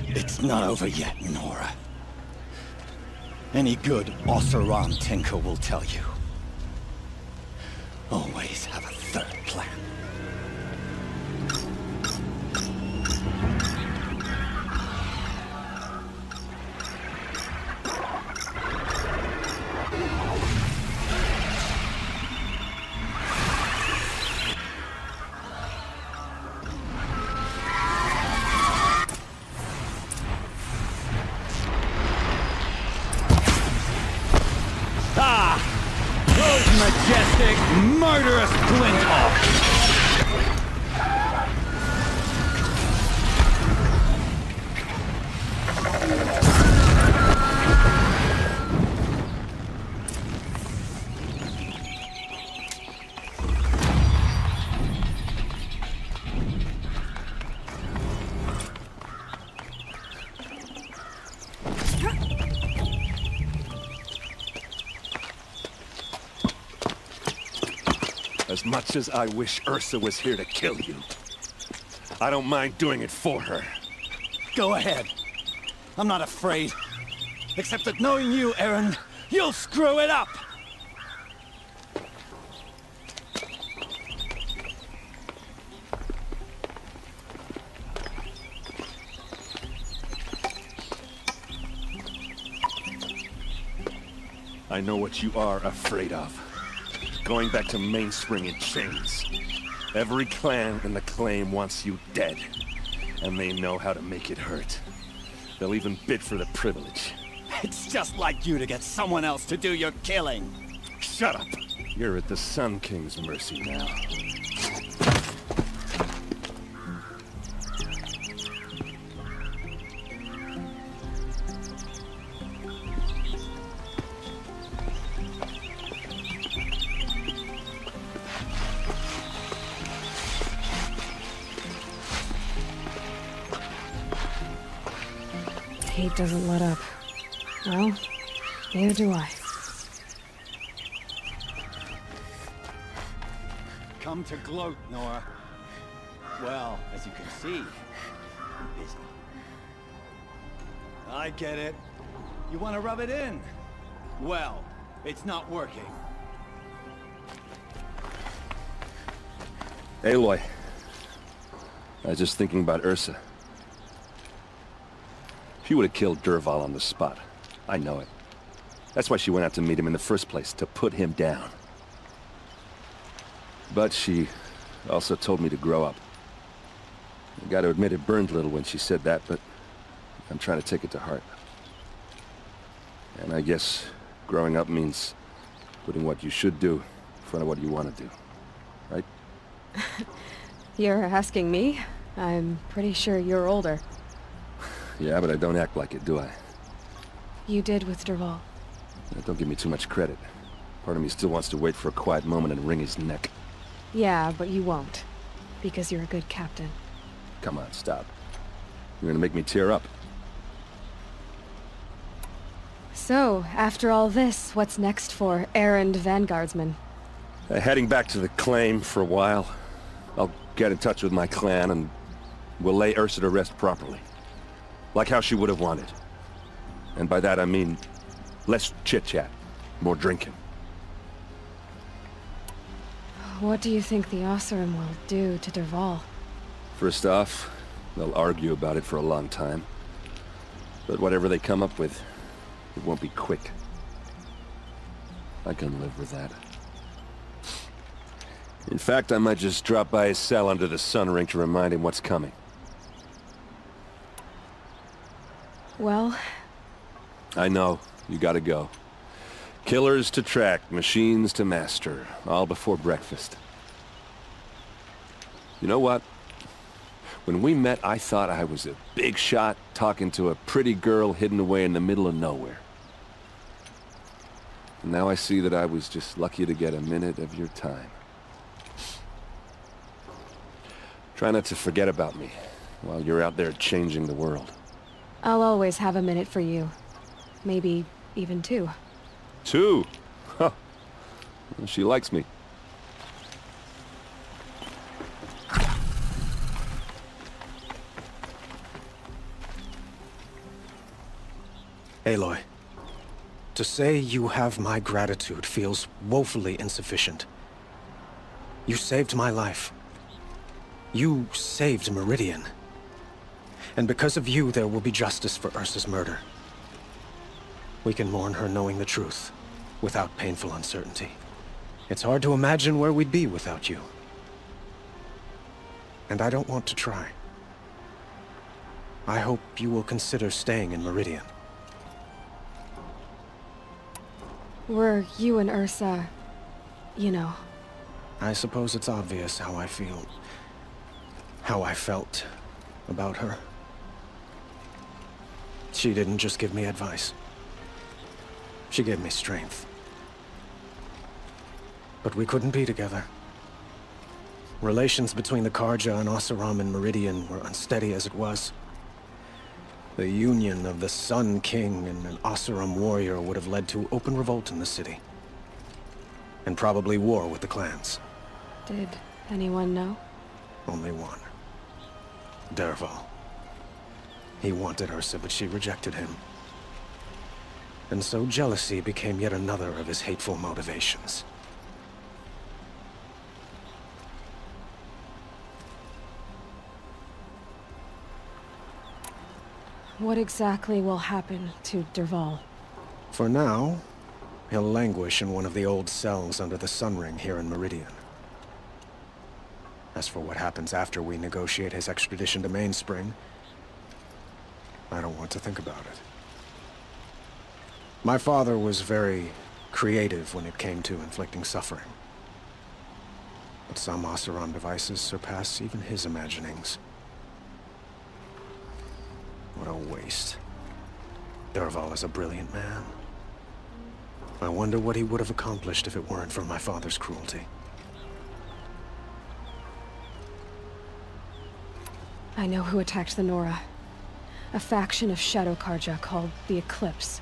It's not over yet, Nora. Any good Oseram tinker will tell you. Always have a third plan. Majestic, murderous Glinthawk! As much as I wish Ursa was here to kill you, I don't mind doing it for her. Go ahead. I'm not afraid. Except that knowing you, Erend, you'll screw it up! I know what you are afraid of. Going back to Mainspring in chains. Every clan in the claim wants you dead. And they know how to make it hurt. They'll even bid for the privilege. It's just like you to get someone else to do your killing. Shut up! You're at the Sun King's mercy now. Hate doesn't let up. Well, neither do I. Come to gloat, Nora. Well, as you can see, I'm busy. I get it. You want to rub it in? Well, it's not working. Aloy. I was just thinking about Ursa. She would have killed Dervahl on the spot. I know it. That's why she went out to meet him in the first place, to put him down. But she also told me to grow up. I gotta admit it burned a little when she said that, but I'm trying to take it to heart. And I guess growing up means putting what you should do in front of what you want to do. Right? You're asking me? I'm pretty sure you're older. Yeah, but I don't act like it, do I? You did with Dervahl. Don't give me too much credit. Part of me still wants to wait for a quiet moment and wring his neck. Yeah, but you won't. Because you're a good captain. Come on, stop. You're gonna make me tear up. So, after all this, what's next for Erend Vanguardsman? Heading back to the claim for a while. I'll get in touch with my clan and we'll lay Ursa to rest properly. Like how she would have wanted. And by that I mean less chit-chat, more drinking. What do you think the Oseram will do to Dervahl? First off, they'll argue about it for a long time. But whatever they come up with, it won't be quick. I can live with that. In fact, I might just drop by his cell under the sun ring to remind him what's coming. Well... I know. You gotta go. Killers to track, machines to master. All before breakfast. You know what? When we met, I thought I was a big shot talking to a pretty girl hidden away in the middle of nowhere. And now I see that I was just lucky to get a minute of your time. Try not to forget about me while you're out there changing the world. I'll always have a minute for you. Maybe even 2. 2? Huh. Well, she likes me. Aloy, to say you have my gratitude feels woefully insufficient. You saved my life. You saved Meridian. And because of you, there will be justice for Ursa's murder. We can mourn her knowing the truth, without painful uncertainty. It's hard to imagine where we'd be without you. And I don't want to try. I hope you will consider staying in Meridian. Were you and Ursa... you know... I suppose it's obvious how I feel... how I felt about her. She didn't just give me advice. She gave me strength. But we couldn't be together. Relations between the Carja and Oseram and Meridian were unsteady as it was. The union of the Sun King and an Oseram warrior would have led to open revolt in the city. And probably war with the clans. Did anyone know? Only one. Dervahl. He wanted Ersa, but she rejected him. And so jealousy became yet another of his hateful motivations. What exactly will happen to Dervahl? For now, he'll languish in one of the old cells under the Sun Ring here in Meridian. As for what happens after we negotiate his extradition to Mainspring, I don't want to think about it. My father was very creative when it came to inflicting suffering. But some Oseram devices surpass even his imaginings. What a waste. Dervahl is a brilliant man. I wonder what he would have accomplished if it weren't for my father's cruelty. I know who attacked the Nora. A faction of Shadow Carja called the Eclipse.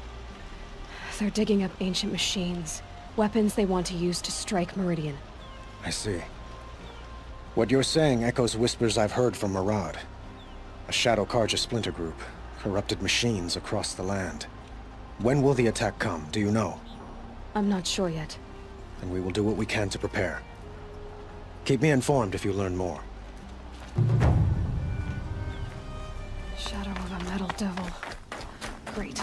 They're digging up ancient machines, weapons they want to use to strike Meridian. I see. What you're saying echoes whispers I've heard from Murad. A Shadow Carja splinter group, corrupted machines across the land. When will the attack come, do you know? I'm not sure yet. Then we will do what we can to prepare. Keep me informed if you learn more. Shadow of a metal devil. Great.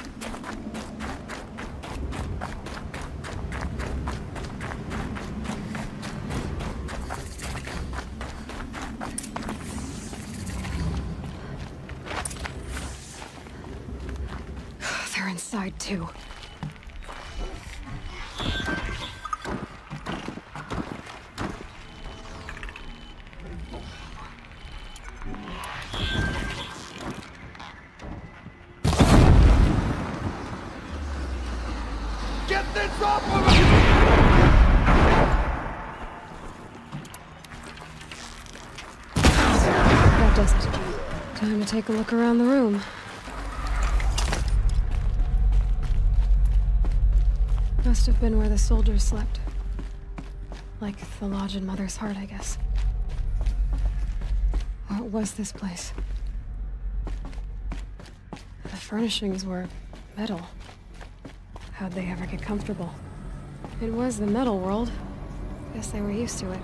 They're inside too. Get this off of me! That does it. Time to take a look around the room. Must have been where the soldiers slept. Like the lodge in Mother's Heart, I guess. What was this place? The furnishings were metal. How'd they ever get comfortable? It was the metal world. Guess they were used to it.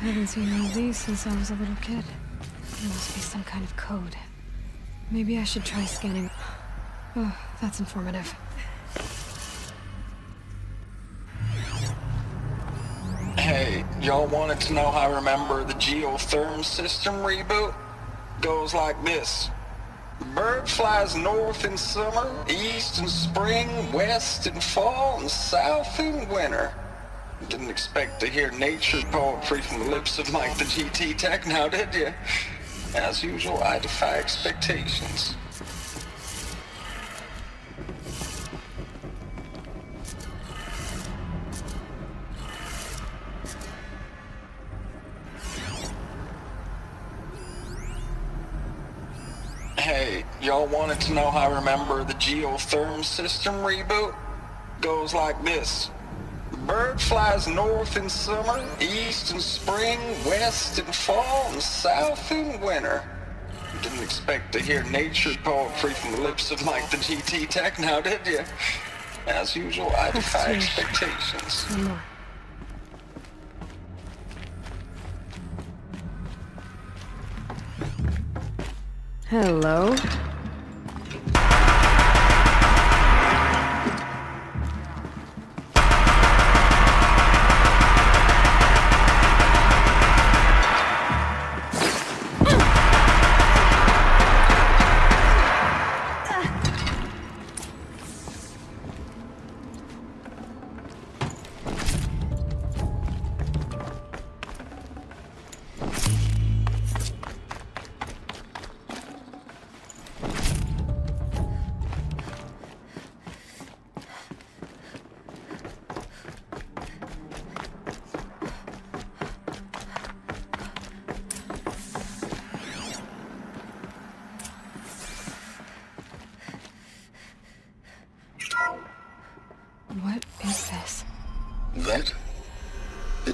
I haven't seen one of these since I was a little kid. There must be some kind of code. Maybe I should try scanning. Oh, that's informative. Hey, y'all wanted to know how I remember the geotherm system reboot? Goes like this. Bird flies north in summer, east in spring, west in fall, and south in winter. Didn't expect to hear nature poetry from the lips of Mike the GT Tech now, did you? As usual, I defy expectations. Hey, y'all wanted to know how I remember the geotherm system reboot? Goes like this. Bird flies north in summer, east in spring, west in fall, and south in winter. Didn't expect to hear nature poetry from the lips of Mike the GT Tech now, did you? As usual, I defy expectations. Hello?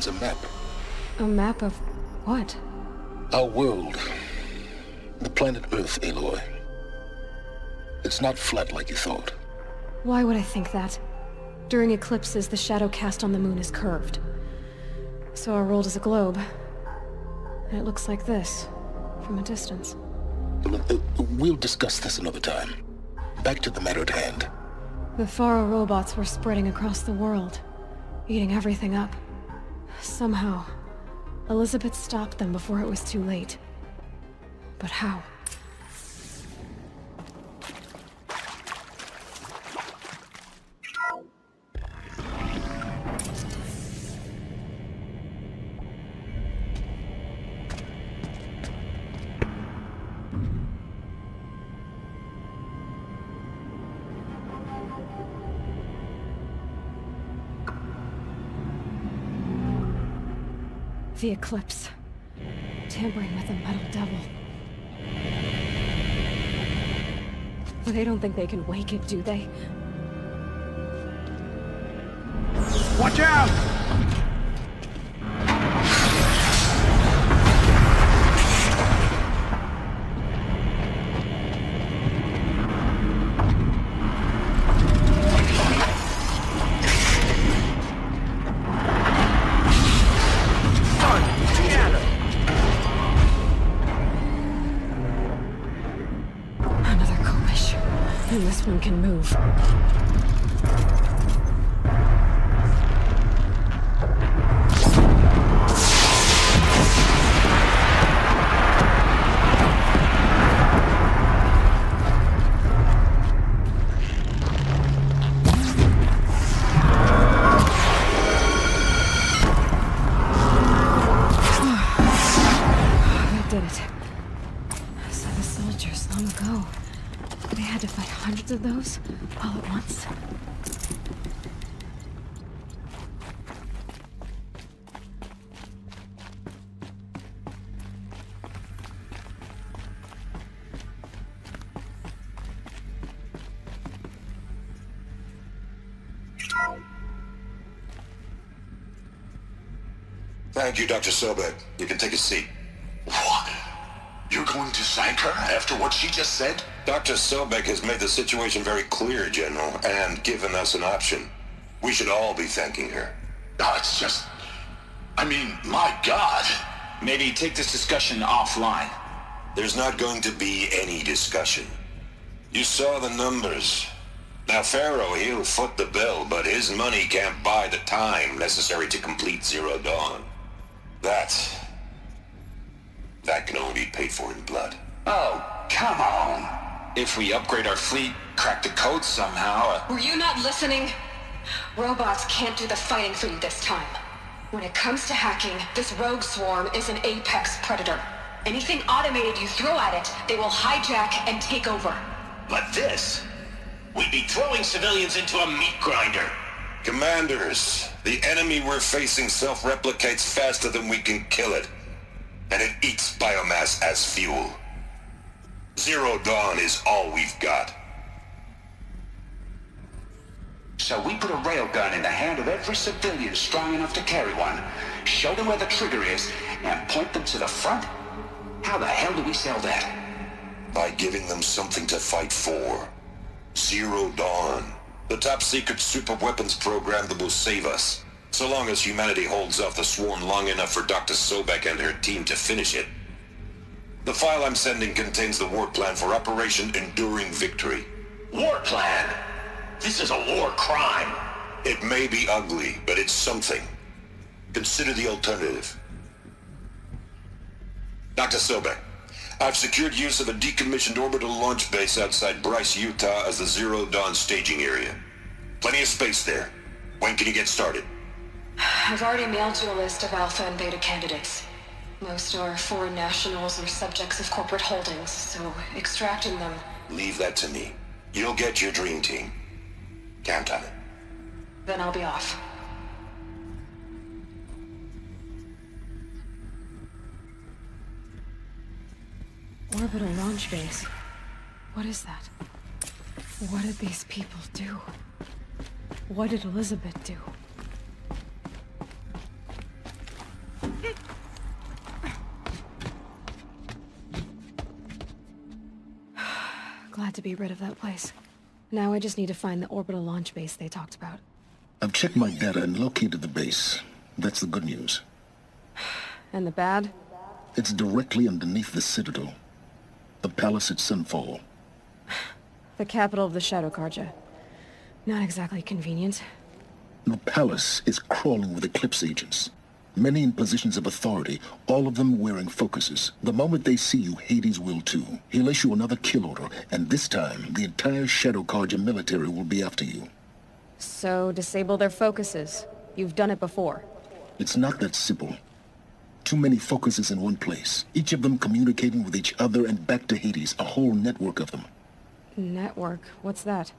a map. A map of what? Our world. The planet Earth, Aloy. It's not flat like you thought. Why would I think that? During eclipses, the shadow cast on the moon is curved. So our world is a globe. And it looks like this, from a distance. We'll discuss this another time. Back to the matter at hand. The Faro robots were spreading across the world, eating everything up. Somehow, Elizabeth stopped them before it was too late. But how? The Eclipse. Tampering with the Metal Devil. But they don't think they can wake it, do they? Watch out! This one can move. That did it. So the soldiers long ago. They had to fight hundreds of those, all at once. Thank you, Dr. Sobek. You can take a seat. What? You're going to thank her after what she just said? Dr. Sobek has made the situation very clear, General, and given us an option. We should all be thanking her. No, it's just... I mean, my God. Maybe take this discussion offline. There's not going to be any discussion. You saw the numbers. Now, Pharaoh, he'll foot the bill, but his money can't buy the time necessary to complete Zero Dawn. That can only be paid for in blood. Oh, come on. If we upgrade our fleet, crack the code somehow... Were you not listening? Robots can't do the fighting for you this time. When it comes to hacking, this rogue swarm is an apex predator. Anything automated you throw at it, they will hijack and take over. But this... we'd be throwing civilians into a meat grinder. Commanders, the enemy we're facing self-replicates faster than we can kill it. And it eats biomass as fuel. Zero Dawn is all we've got. So we put a railgun in the hand of every civilian strong enough to carry one, show them where the trigger is, and point them to the front? How the hell do we sell that? By giving them something to fight for. Zero Dawn. The top-secret super-weapons program that will save us. So long as humanity holds off the swarm long enough for Dr. Sobek and her team to finish it. The file I'm sending contains the war plan for Operation Enduring Victory. War plan? This is a war crime. It may be ugly, but it's something. Consider the alternative. Dr. Sobek, I've secured use of a decommissioned orbital launch base outside Bryce, Utah as the Zero Dawn staging area. Plenty of space there. When can you get started? I've already mailed you a list of Alpha and Beta candidates. Most are foreign nationals or subjects of corporate holdings, so extracting them... Leave that to me. You'll get your dream team. Count on it. Then I'll be off. Orbital launch base. What is that? What did these people do? What did Elizabeth do? Glad to be rid of that place. Now I just need to find the orbital launch base they talked about. I've checked my data and located the base. That's the good news. And the bad? It's directly underneath the Citadel. The palace at Sunfall. The capital of the Shadow Carja. Not exactly convenient. The palace is crawling with Eclipse agents. Many in positions of authority, all of them wearing focuses. The moment they see you, Hades will too. He'll issue another kill order, and this time, the entire Shadow Carja military will be after you. So, disable their focuses. You've done it before. It's not that simple. Too many focuses in one place, each of them communicating with each other and back to Hades, a whole network of them. Network? What's that?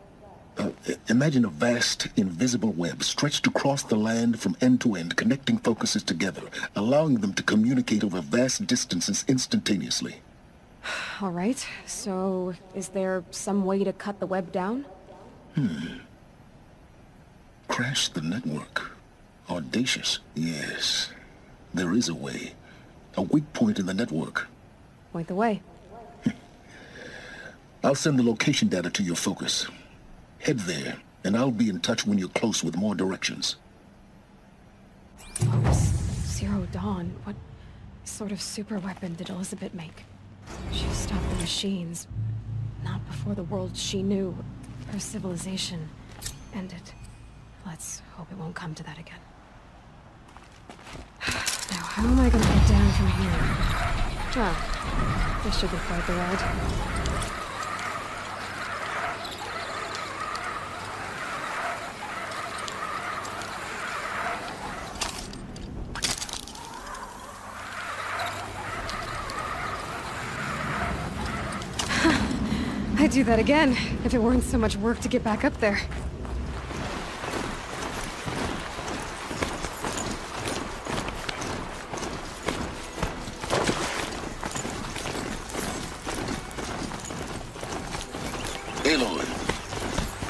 Imagine a vast, invisible web stretched across the land from end to end, connecting focuses together, allowing them to communicate over vast distances instantaneously. All right, so is there some way to cut the web down? Crash the network. Audacious. Yes, there is a way. A weak point in the network. Point the way. I'll send the location data to your focus. Head there, and I'll be in touch when you're close with more directions. Zero Dawn. What sort of super weapon did Elizabeth make? She stopped the machines. Not before the world she knew, her civilization, ended. Let's hope it won't come to that again. Now, how am I gonna get down from here? Well, this should be quite the ride. I'd do that again, if it weren't so much work to get back up there. Aloy,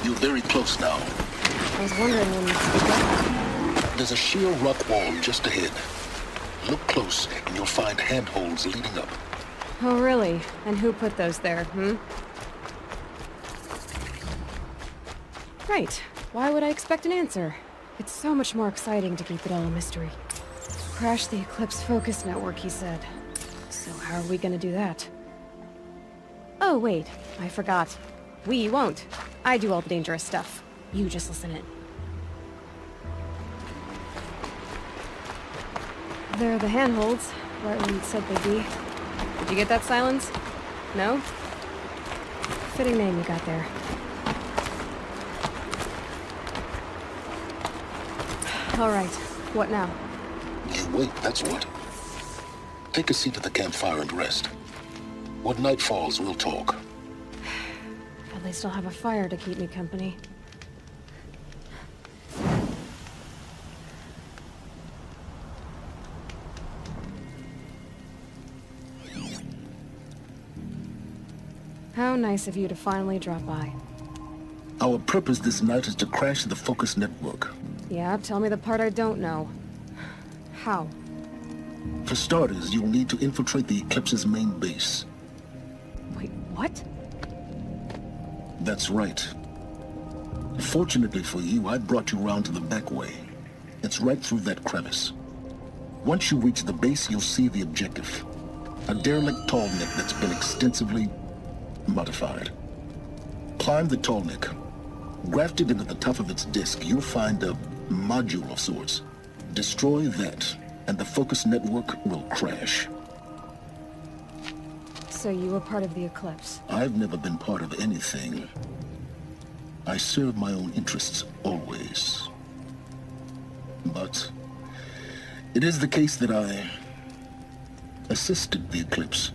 you're very close now. I was wondering when you'd speak up. There's a sheer rock wall just ahead. Look close, and you'll find handholds leading up. Oh, really? And who put those there, Right. Why would I expect an answer? It's so much more exciting to keep it all a mystery. Crash the Eclipse Focus Network, he said. So how are we gonna do that? Oh, wait. I forgot. We won't. I do all the dangerous stuff. You just listen in. There are the handholds, right where you said they'd be. Did you get that, Silence? No? Fitting name you got there. All right. What now? You wait, that's what. Take a seat at the campfire and rest. When night falls, we'll talk. At least I'll have a fire to keep me company. How nice of you to finally drop by. Our purpose this night is to crash the Focus Network. Yeah, tell me the part I don't know. How? For starters, you'll need to infiltrate the Eclipse's main base. Wait, what? That's right. Fortunately for you, I brought you round to the back way. It's right through that crevice. Once you reach the base, you'll see the objective. A derelict tallneck that's been extensively modified. Climb the tallneck. Grafted into the top of its disk, you'll find a module of sorts. Destroy that, and the Focus Network will crash. So you were part of the Eclipse? I've never been part of anything. I serve my own interests, always. But it is the case that I assisted the Eclipse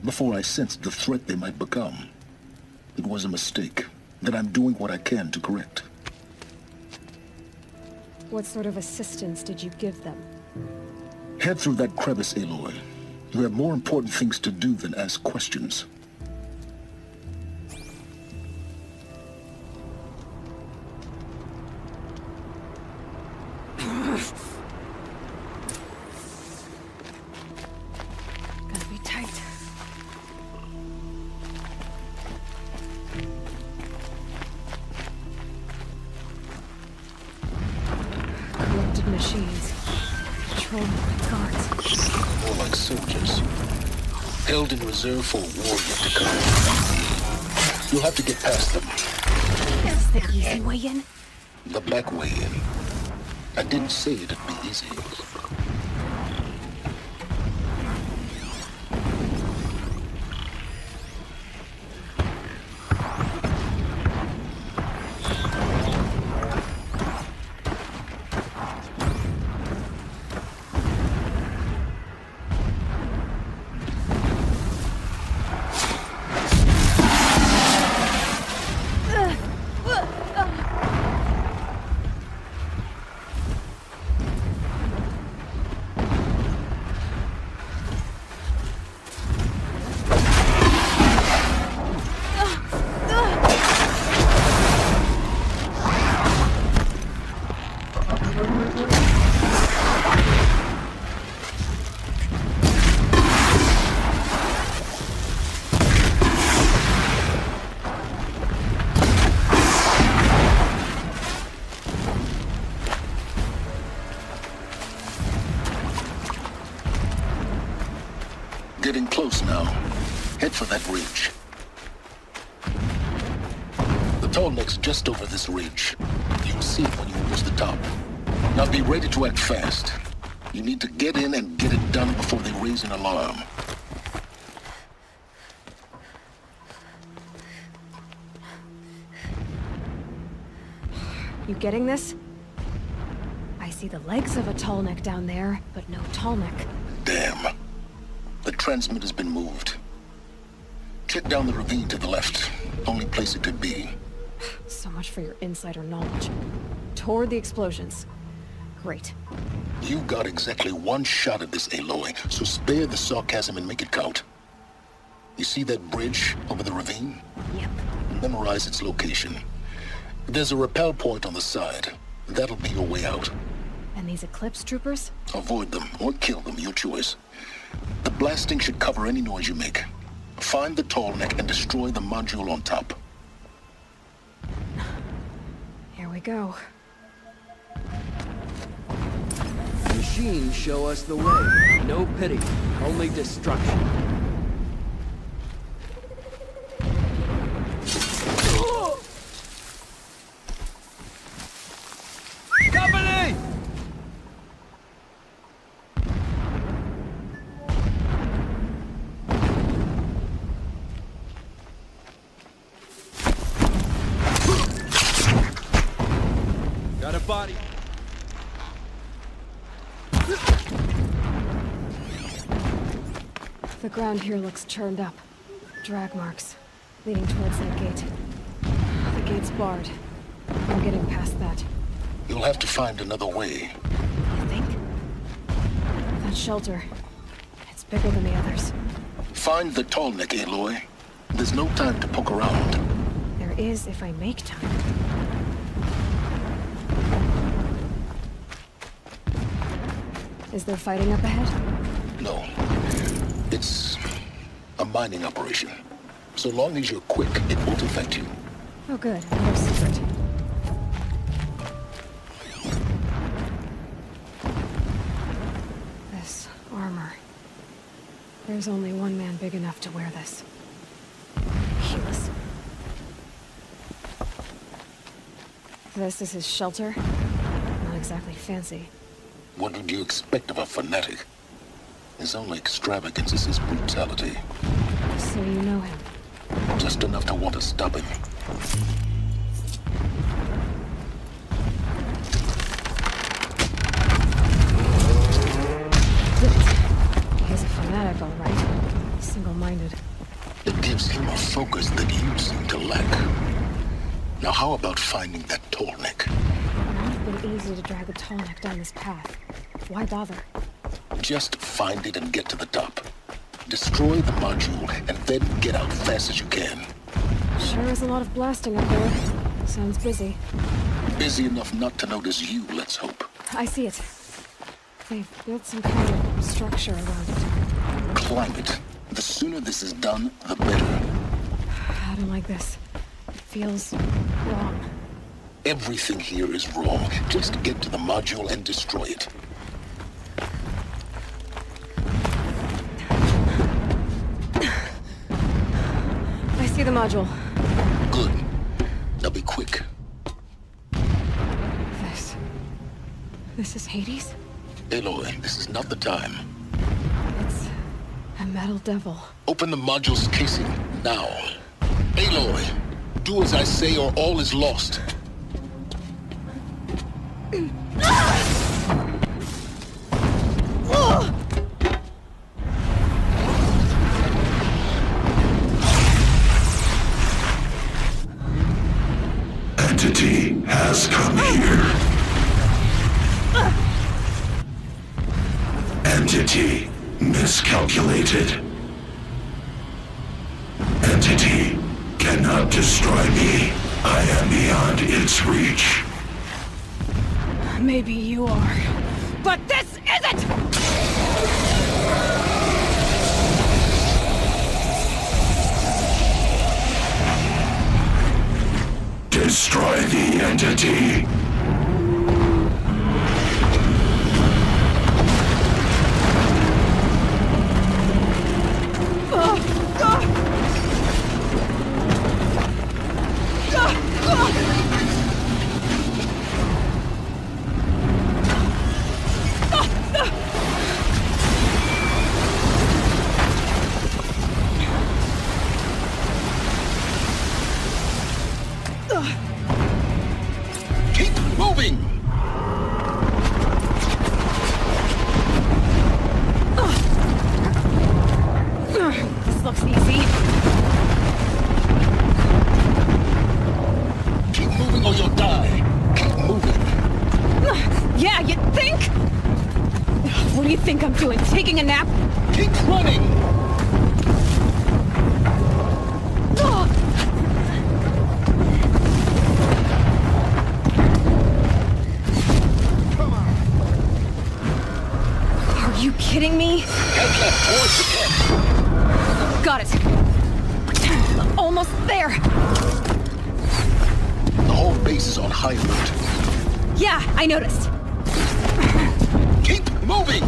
before I sensed the threat they might become. It was a mistake that I'm doing what I can to correct. What sort of assistance did you give them? Head through that crevice, Aloy. You have more important things to do than ask questions. robots? More like soldiers. Held in reserve for a war yet to come. You'll have to get past them. That's the easy way in. The back way in. I didn't say it'd be easy. Getting close now. Head for that ridge. The tall neck's just over this ridge. You'll see it when you reach the top. Now be ready to act fast. You need to get in and get it done before they raise an alarm. You getting this? I see the legs of a tall neck down there, but no tall neck. Damn. The transmitter's been moved. Check down the ravine to the left. Only place it could be. So much for your insider knowledge. Toward the explosions. Great. You got exactly one shot at this, Aloy, so spare the sarcasm and make it count. You see that bridge over the ravine? Yep. Memorize its location. There's a rappel point on the side. That'll be your way out. And these Eclipse troopers? Avoid them or kill them, your choice. The blasting should cover any noise you make. Find the tall neck and destroy the module on top. Here we go. Machines show us the way. No pity, only destruction. Company! Got a body. The ground here looks churned up. Drag marks, leading towards that gate. The gate's barred. I'm getting past that. You'll have to find another way. You think? That shelter. It's bigger than the others. Find the tall neck, Aloy. There's no time to poke around. There is if I make time. Is there fighting up ahead? No. It's a mining operation. So long as you're quick, it won't affect you. Oh good, another secret. This armor. There's only one man big enough to wear this. Helis. This is his shelter? Not exactly fancy. What would you expect of a fanatic? His only extravagance is his brutality. So you know him? Just enough to want to stop him. He's a fanatic, all right. Single-minded. It gives him a focus that you seem to lack. Now how about finding that tall neck? It would have been easy to drag a tall neck down this path. Why bother? Just find it and get to the top. Destroy the module and then get out fast as you can. Sure is a lot of blasting up there. Sounds busy. Busy enough not to notice you, let's hope. I see it. They've built some kind of structure around it. Climb it. The sooner this is done, the better. I don't like this. It feels wrong. Everything here is wrong. Just get to the module and destroy it. module. Good. Now be quick. This is Hades? Aloy, this is not the time. It's a metal devil. Open the module's casing, now. Aloy, do as I say or all is lost. Entity has come here. Entity miscalculated. Entity cannot destroy me. I am beyond its reach. Maybe you are, but this isn't! Destroy the entity. Keep moving! This looks easy. Keep moving or you'll die. Keep moving. Yeah, you think? What do you think I'm doing? Taking a nap? Keep running! Are you kidding me? Head left towards the end. Got it. Almost there. The whole base is on high alert. Yeah, I noticed. Keep moving!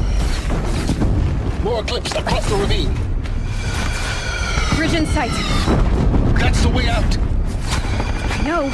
More Eclipse across the ravine. Bridge in sight. That's the way out. I know.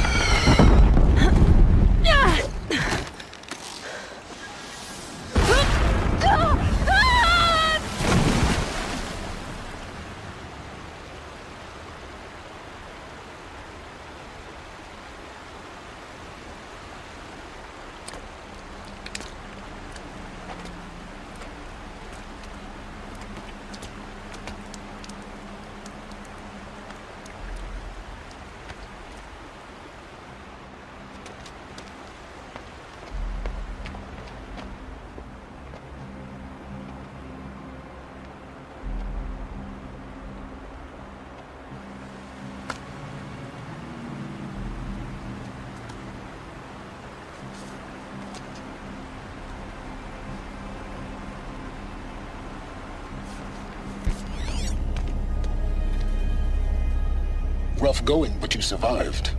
Rough going, but you survived.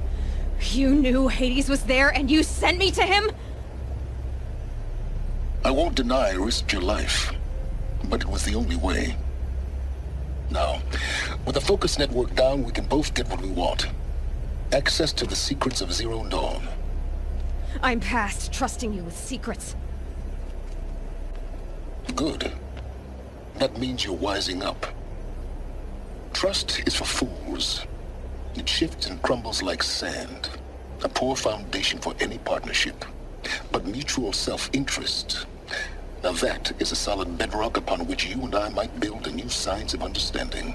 You knew Hades was there and you sent me to him? I won't deny I risked your life, but it was the only way. Now, with the focus network down, we can both get what we want. Access to the secrets of Zero Dawn. I'm past trusting you with secrets. Good. That means you're wising up. Trust is for fools. It shifts and crumbles like sand. A poor foundation for any partnership. But mutual self-interest, now that is a solid bedrock upon which you and I might build a new science of understanding.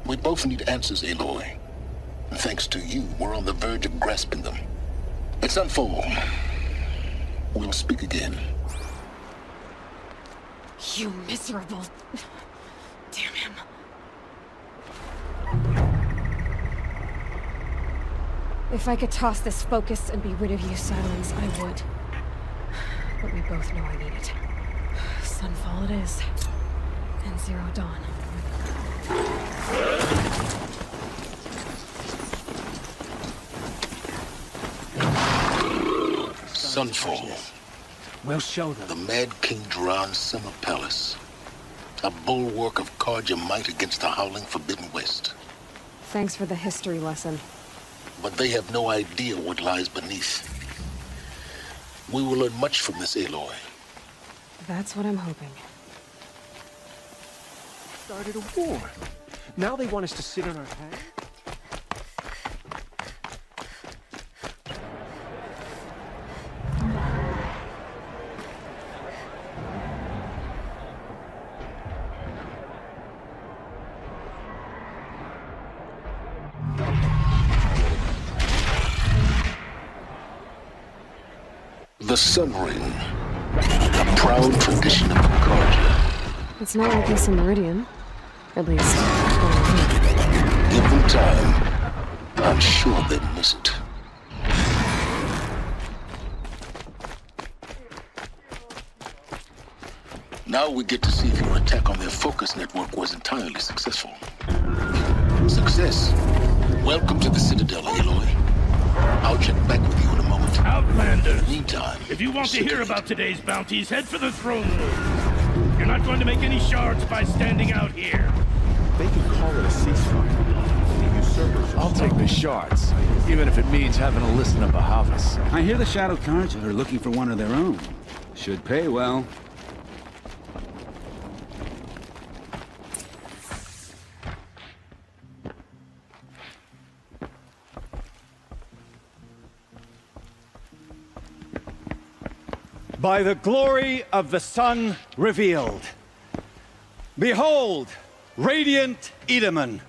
We both need answers, Aloy. And thanks to you, we're on the verge of grasping them. At Sunfall, we'll speak again. You miserable... Damn him. If I could toss this focus and be rid of you, Silence, I would. But we both know I need it. Sunfall it is. And Zero Dawn. Sunfall. We'll show them. The Mad King Jiran's summer palace. A bulwark of Carja might against the howling Forbidden West. Thanks for the history lesson. But they have no idea what lies beneath. We will learn much from this, Aloy. That's what I'm hoping. Started a war. Now they want us to sit on our hands? The Sun Ring, a proud tradition of the Carja. It's not like this in Meridian. At least, Give them time. I'm sure they'd miss it. Now we get to see if your attack on their focus network was entirely successful. Success. Welcome to the Citadel, Aloy. I'll check back with you in a moment. Outlanders! Meantime, if you want to hear about today's bounties, head for the throne room. You're not going to make any shards by standing out here. They can call it a ceasefire. The usurpers I'll take the shards, even if it means having to listen to Bahavas. I hear the Shadow Carja are looking for one of their own. Should pay well. By the glory of the sun revealed. Behold, radiant Edaman,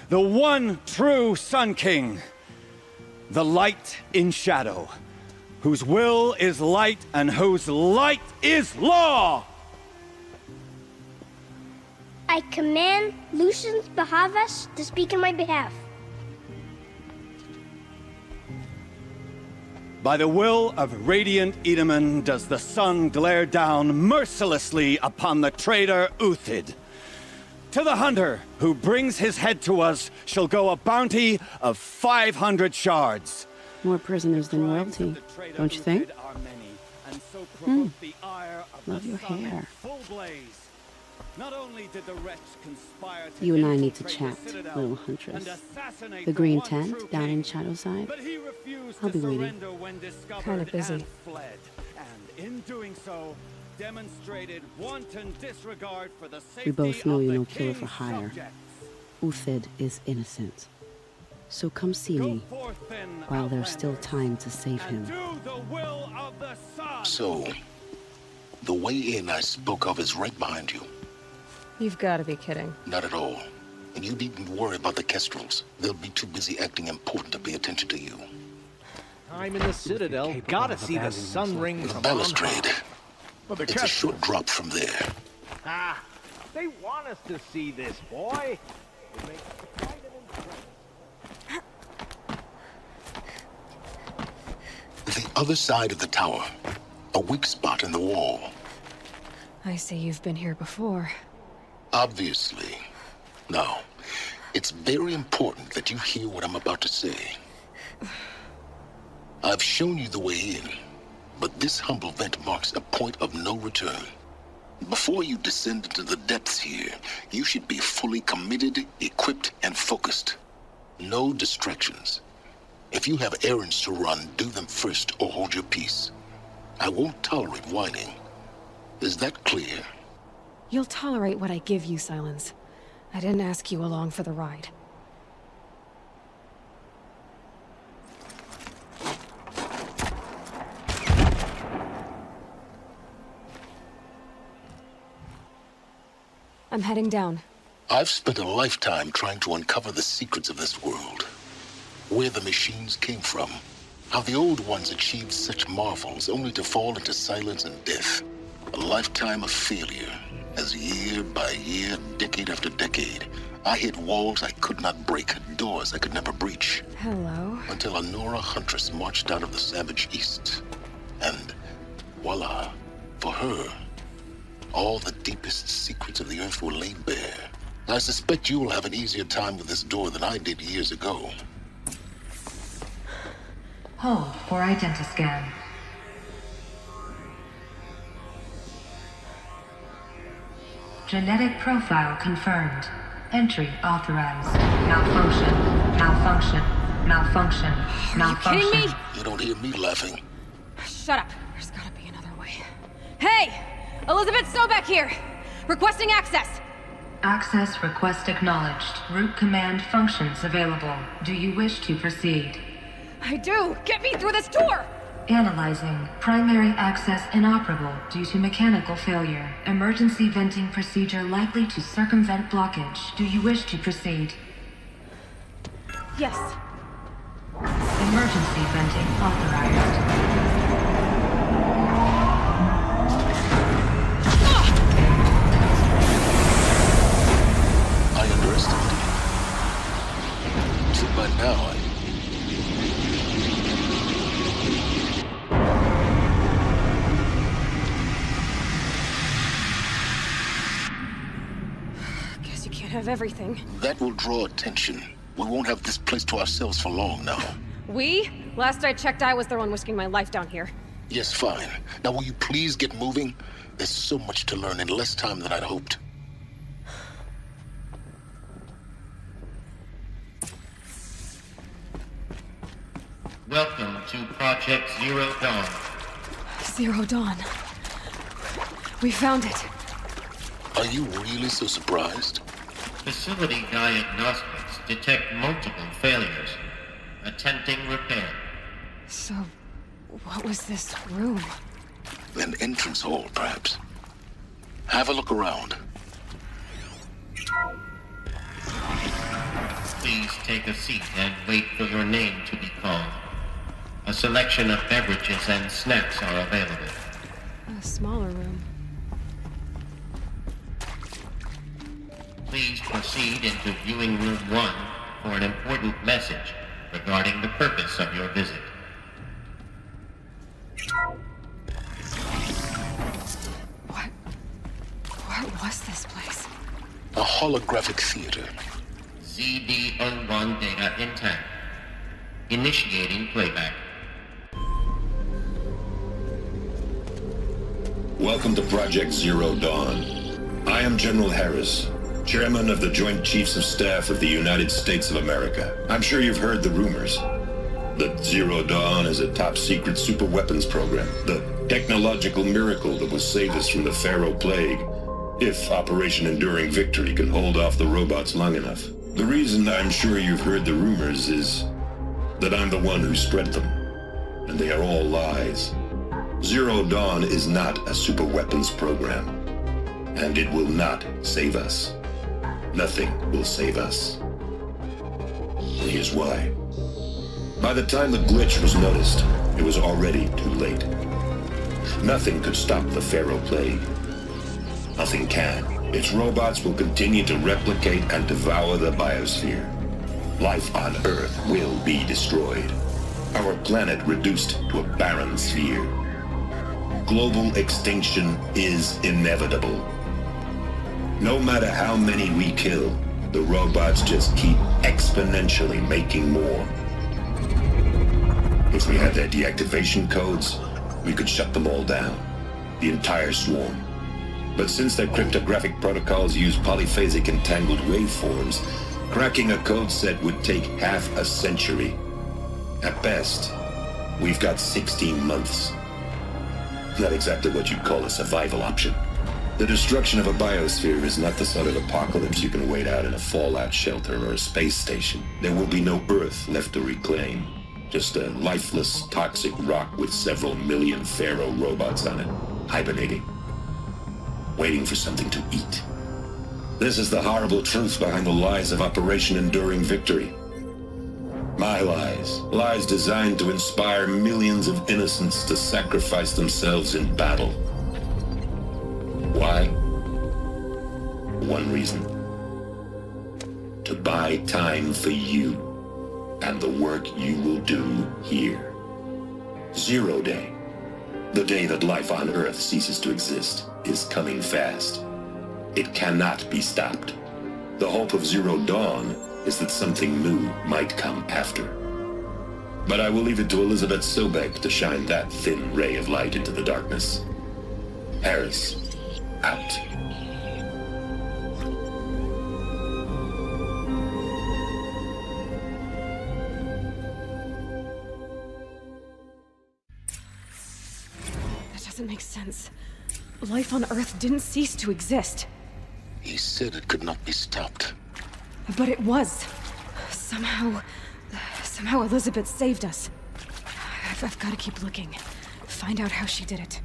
the one true Sun King. The light in shadow, whose will is light and whose light is law! I command Lucius Bahavas to speak in my behalf. By the will of radiant Edaman does the sun glare down mercilessly upon the traitor Uthid. To the hunter who brings his head to us shall go a bounty of 500 shards. More prisoners than royalty, don't you think? Love your hair. Not only did the wretch conspire to You and I need to chat, little huntress. The green tent down in Shadowside. I'll be waiting. Kind of busy. And in doing so, demonstrated wanton disregard for the safety We both know of you're the no killer for king's hire. subjects. Uthid is innocent. So come see me, while there's still time to save him. So, the way in I spoke of is right behind you. You've got to be kidding. Not at all. And you needn't worry about the Kestrels. They'll be too busy acting important to pay attention to you. I'm in the Citadel. Gotta see the Sun Ring The from balustrade. Well, It's a short drop from there. Ah, they want us to see this, boy. The other side of the tower. A weak spot in the wall. I see you've been here before. Obviously. Now, it's very important that you hear what I'm about to say. I've shown you the way in, but this humble vent marks a point of no return. Before you descend into the depths here, you should be fully committed, equipped, and focused. No distractions. If you have errands to run, do them first or hold your peace. I won't tolerate whining. Is that clear? You'll tolerate what I give you, Silence. I didn't ask you along for the ride. I'm heading down. I've spent a lifetime trying to uncover the secrets of this world. Where the machines came from. How the old ones achieved such marvels only to fall into silence and death. A lifetime of failure. As year by year, decade after decade, I hit walls I could not break, doors I could never breach. Hello? Until a Nora huntress marched out of the savage east. And voila, for her, all the deepest secrets of the earth were laid bare. I suspect you will have an easier time with this door than I did years ago. Hold for identiscan. Genetic profile confirmed. Entry authorized. Malfunction. Malfunction. Malfunction. Malfunction. Are you kidding me? You don't hear me laughing. Shut up. There's gotta be another way. Hey! Elizabeth Sobek here! Requesting access! Access request acknowledged. Root command functions available. Do you wish to proceed? I do! Get me through this door! Analyzing. Primary access inoperable due to mechanical failure. Emergency venting procedure likely to circumvent blockage. Do you wish to proceed? Yes. Emergency venting authorized. I underestimated you. So by now, Guess you can't have everything. That will draw attention. We won't have this place to ourselves for long now. We? Last I checked, I was the one risking my life down here. Yes, fine. Now will you please get moving? There's so much to learn in less time than I'd hoped. Welcome to Project Zero Dawn. Zero Dawn. We found it. Are you really so surprised? Facility diagnostics detect multiple failures. Attempting repair. So, what was this room? An entrance hall, perhaps. Have a look around. Please take a seat and wait for your name to be called. A selection of beverages and snacks are available. A smaller room. Please proceed into viewing room 1 for an important message regarding the purpose of your visit. What was this place? A holographic theater. CD01 data intact. Initiating playback. Welcome to Project Zero Dawn. I am General Harris, Chairman of the Joint Chiefs of Staff of the United States of America. I'm sure you've heard the rumors that Zero Dawn is a top-secret superweapons program, the technological miracle that will save us from the Pharaoh Plague, if Operation Enduring Victory can hold off the robots long enough. The reason I'm sure you've heard the rumors is that I'm the one who spread them, and they are all lies. Zero Dawn is not a superweapons program, and it will not save us. Nothing will save us. And here's why. By the time the glitch was noticed, it was already too late. Nothing could stop the Pharaoh Plague. Nothing can. Its robots will continue to replicate and devour the biosphere. Life on Earth will be destroyed. Our planet reduced to a barren sphere. Global extinction is inevitable. No matter how many we kill, the robots just keep exponentially making more. If we had their deactivation codes, we could shut them all down. The entire swarm. But since their cryptographic protocols use polyphasic entangled waveforms, cracking a code set would take half a century. At best, we've got 16 months. Not exactly what you'd call a survival option. The destruction of a biosphere is not the sort of apocalypse you can wait out in a fallout shelter or a space station. There will be no Earth left to reclaim. Just a lifeless, toxic rock with several million Pharaoh robots on it, hibernating, waiting for something to eat. This is the horrible truth behind the lies of Operation Enduring Victory. My lies. Lies designed to inspire millions of innocents to sacrifice themselves in battle. Why? One reason. To buy time for you and the work you will do here. Zero Day, the day that life on Earth ceases to exist, is coming fast. It cannot be stopped. The hope of Zero Dawn is that something new might come after. But I will leave it to Elizabeth Sobek to shine that thin ray of light into the darkness. Harris, out. doesn't make sense. Life on Earth didn't cease to exist. He said it could not be stopped. But it was. Somehow Elizabeth saved us. I've got to keep looking. Find out how she did it.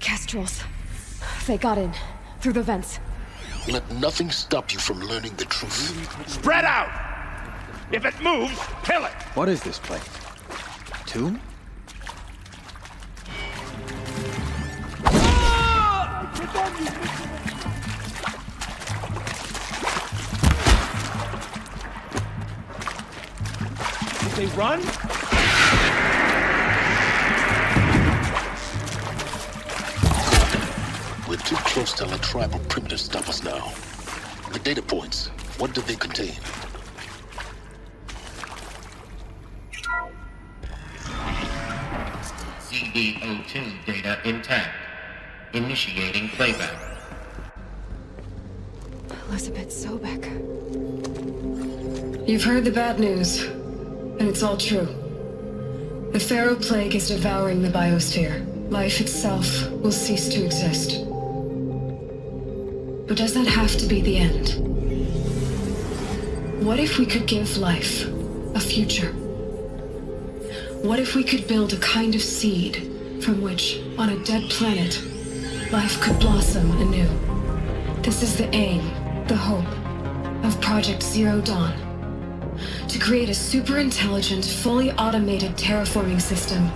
Kestrels. They got in. Through the vents. Let nothing stop you from learning the truth. Spread out! If it moves, kill it! What is this place? Tomb? Did they run? We're too close to let tribal primitives stop us now. The data points, what do they contain? CD02 data intact. Initiating playback. Elizabeth Sobek. You've heard the bad news, and it's all true. The Pharaoh Plague is devouring the biosphere. Life itself will cease to exist. But does that have to be the end? What if we could give life a future? What if we could build a kind of seed from which, on a dead planet, life could blossom anew? This is the aim, the hope, of Project Zero Dawn. To create a super-intelligent, fully automated terraforming system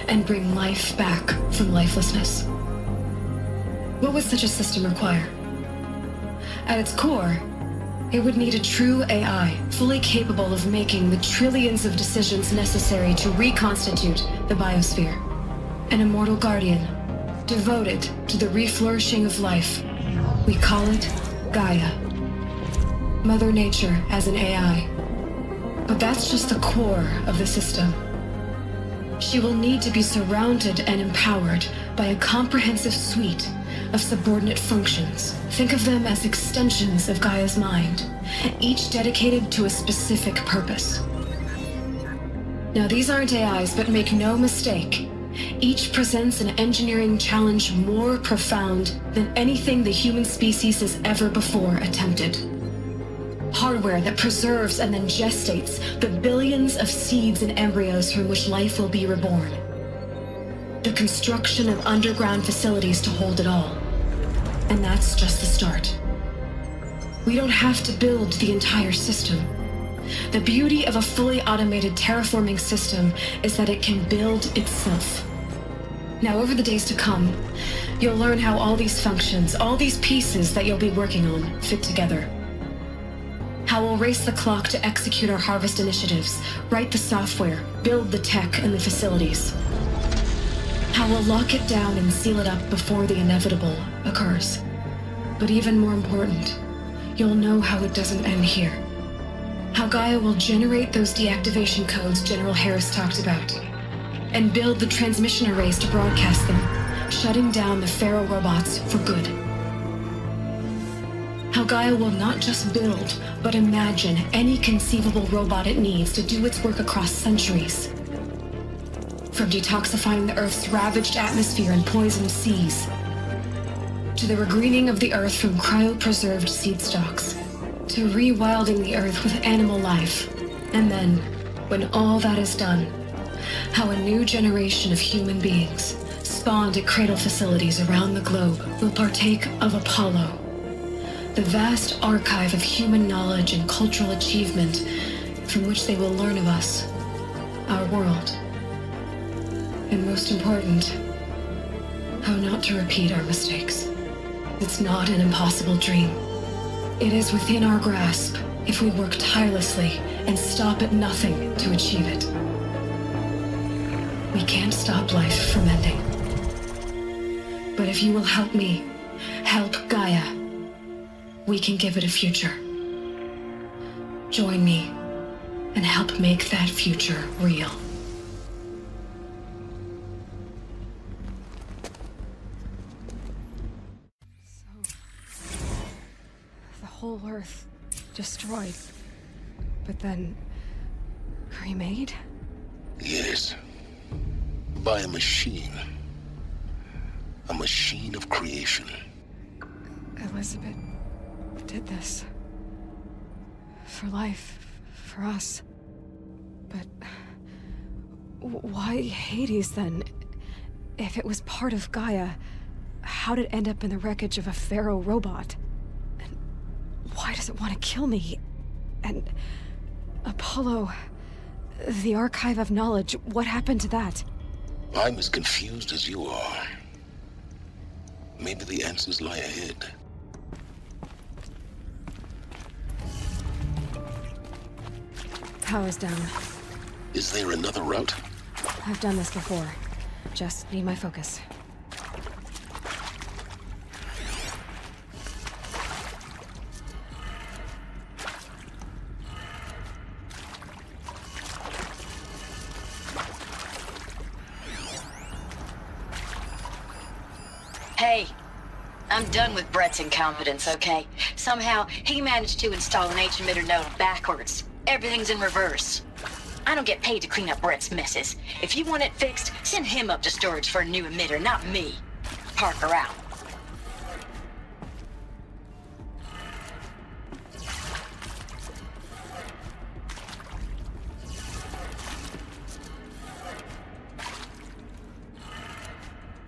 and bring life back from lifelessness. What would such a system require? At its core, it would need a true AI, fully capable of making the trillions of decisions necessary to reconstitute the biosphere. An immortal guardian, devoted to the reflourishing of life. We call it Gaia. Mother Nature as an AI. But that's just the core of the system. She will need to be surrounded and empowered by a comprehensive suite of subordinate functions. Think of them as extensions of Gaia's mind, each dedicated to a specific purpose. Now, these aren't AIs, but make no mistake, each presents an engineering challenge more profound than anything the human species has ever before attempted. Hardware that preserves and then gestates the billions of seeds and embryos from which life will be reborn. The construction of underground facilities to hold it all. And that's just the start. We don't have to build the entire system. The beauty of a fully automated terraforming system is that it can build itself. Now, over the days to come, you'll learn how all these functions, all these pieces that you'll be working on, fit together. How we'll race the clock to execute our harvest initiatives, write the software, build the tech and the facilities. How we'll lock it down and seal it up before the inevitable occurs. But even more important, you'll know how it doesn't end here. How Gaia will generate those deactivation codes General Harris talked about, and build the transmission arrays to broadcast them, shutting down the Pharaoh robots for good. How Gaia will not just build, but imagine any conceivable robot it needs to do its work across centuries. From detoxifying the Earth's ravaged atmosphere and poisoned seas, to the regreening of the Earth from cryopreserved seed stalks, to rewilding the Earth with animal life. And then, when all that is done, how a new generation of human beings, spawned at cradle facilities around the globe, will partake of Apollo, the vast archive of human knowledge and cultural achievement from which they will learn of us, our world. And most important, how not to repeat our mistakes. It's not an impossible dream. It is within our grasp if we work tirelessly and stop at nothing to achieve it. We can't stop life from ending. But if you will help me, help Gaia, we can give it a future. Join me and help make that future real. So, the whole Earth destroyed, but then remade? Yes. By a machine. A machine of creation. Elizabeth did this. For life. For us. But why Hades then? If it was part of Gaia, how did it end up in the wreckage of a Pharaoh robot? And why does it want to kill me? And Apollo, the Archive of Knowledge, what happened to that? I'm as confused as you are. Maybe the answers lie ahead. Power's down. Is there another route? I've done this before. Just need my focus. Hey, I'm done with Brett's incompetence, okay? Somehow, he managed to install an H-emitter node backwards. Everything's in reverse. I don't get paid to clean up Brett's messes. If you want it fixed, send him up to storage for a new emitter, not me. Parker out.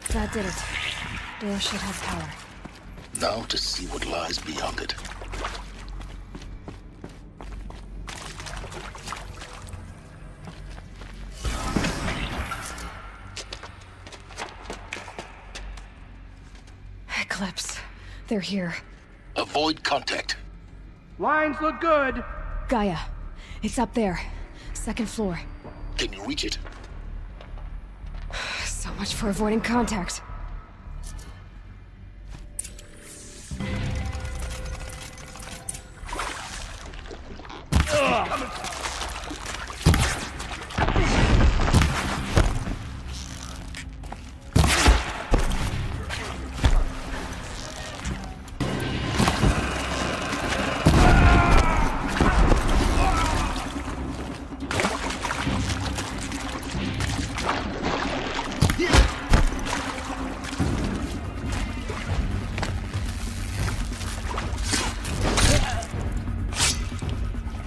That did it. Door should have power. Now to see what lies beyond it. Eclipse. They're here. Avoid contact. Lines look good. Gaia. It's up there. Second floor. Can you reach it? So much for avoiding contact.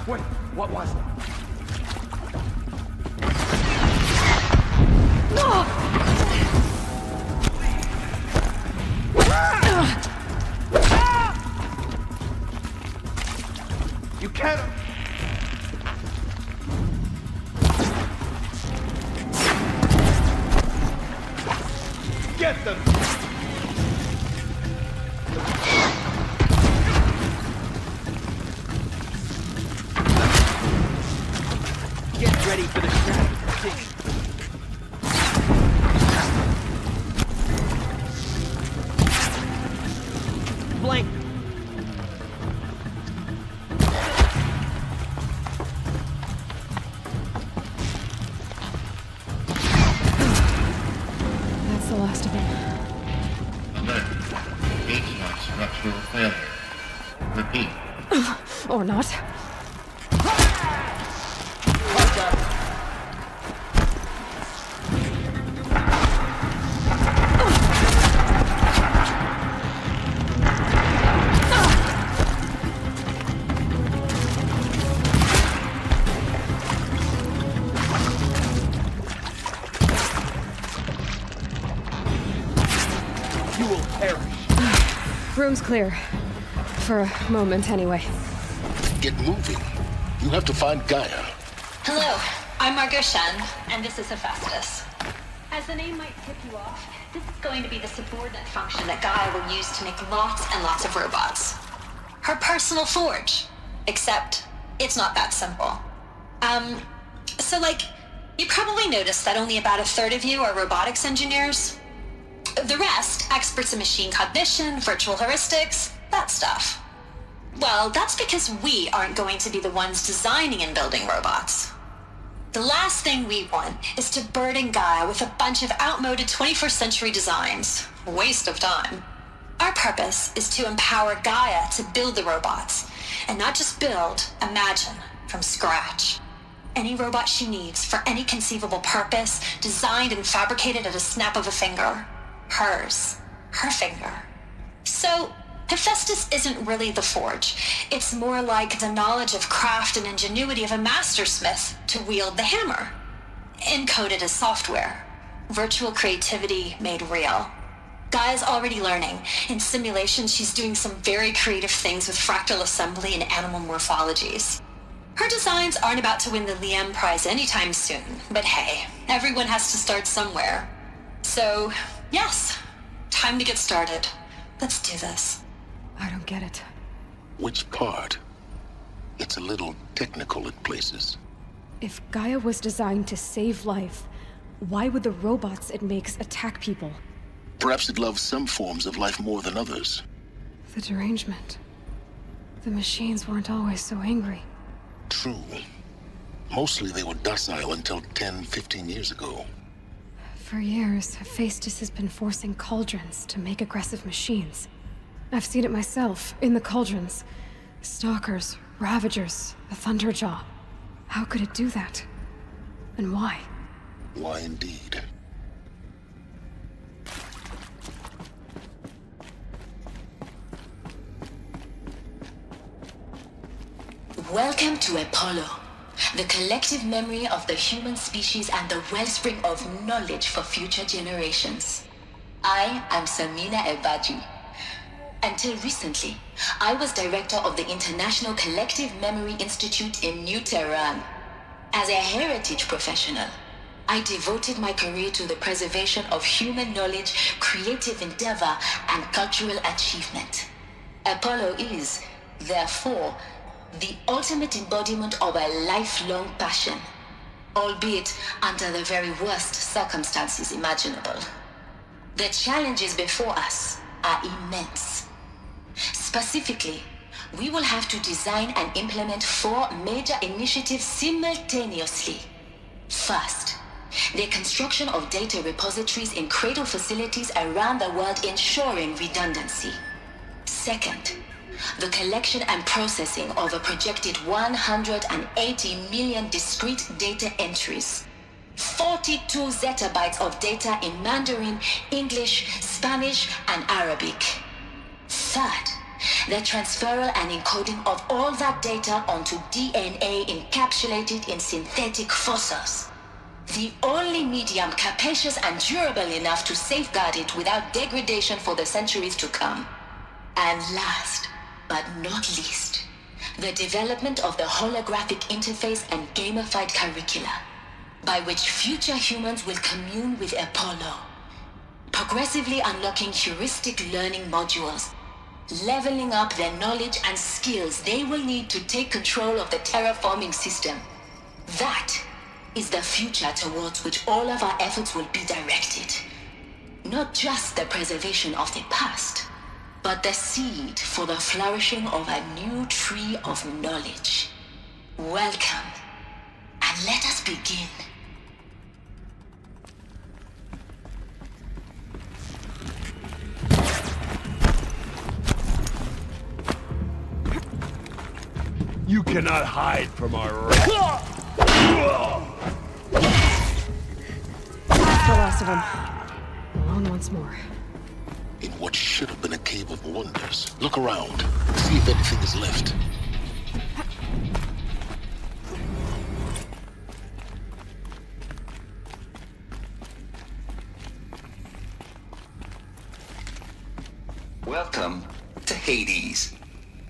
Wait, what was that? You can't... Get them! Get ready for the shadow. Blank. That's the last of them. Alert. H-lock structural failure. Repeat. Or not. Room's clear. For a moment, anyway. Get moving. You have to find Gaia. Hello, I'm Margot Shen, and this is Hephaestus. As the name might tip you off, this is going to be the subordinate function that Gaia will use to make lots and lots of robots. Her personal forge. Except, it's not that simple. So you probably noticed that only about a third of you are robotics engineers. The rest, experts in machine cognition, virtual heuristics, that stuff. Well, that's because we aren't going to be the ones designing and building robots. The last thing we want is to burden Gaia with a bunch of outmoded 21st century designs. Waste of time. Our purpose is to empower Gaia to build the robots. And not just build, imagine, from scratch. Any robot she needs, for any conceivable purpose, designed and fabricated at a snap of a finger. Hers. Her finger. So, Hephaestus isn't really the forge. It's more like the knowledge of craft and ingenuity of a mastersmith to wield the hammer. Encoded as software. Virtual creativity made real. Gaia's already learning. In simulations, she's doing some very creative things with fractal assembly and animal morphologies. Her designs aren't about to win the Liam Prize anytime soon, but hey, everyone has to start somewhere. So, yes, time to get started. Let's do this. I don't get it. Which part? It's a little technical at places. If Gaia was designed to save life, why would the robots it makes attack people? Perhaps it loves some forms of life more than others. The derangement. The machines weren't always so angry. True. Mostly they were docile until 10, 15 years ago. For years, Hephaestus has been forcing cauldrons to make aggressive machines. I've seen it myself, in the cauldrons. Stalkers, Ravagers, the Thunderjaw. How could it do that? And why? Why indeed? Welcome to Apollo, the collective memory of the human species and the wellspring of knowledge for future generations. I am Samina Ebaji. Until recently, I was director of the International Collective Memory Institute in New Tehran. As a heritage professional, I devoted my career to the preservation of human knowledge, creative endeavor, and cultural achievement. Apollo is, therefore, the ultimate embodiment of a lifelong passion, albeit under the very worst circumstances imaginable. The challenges before us are immense. Specifically, we will have to design and implement 4 major initiatives simultaneously. First, the construction of data repositories in cradle facilities around the world, ensuring redundancy. Second, the collection and processing of a projected 180 million discrete data entries. 42 zettabytes of data in Mandarin, English, Spanish, and Arabic. Third, the transferal and encoding of all that data onto DNA encapsulated in synthetic fossils. The only medium capacious and durable enough to safeguard it without degradation for the centuries to come. And last, but not least, the development of the holographic interface and gamified curricula, by which future humans will commune with Apollo, progressively unlocking heuristic learning modules, leveling up their knowledge and skills they will need to take control of the terraforming system. That is the future towards which all of our efforts will be directed. Not just the preservation of the past, but the seed for the flourishing of a new tree of knowledge. Welcome, and let us begin. You cannot hide from our That's the last of them. Alone once more. In what should have been a cave of wonders. Look around. See if anything is left. Welcome to Hades.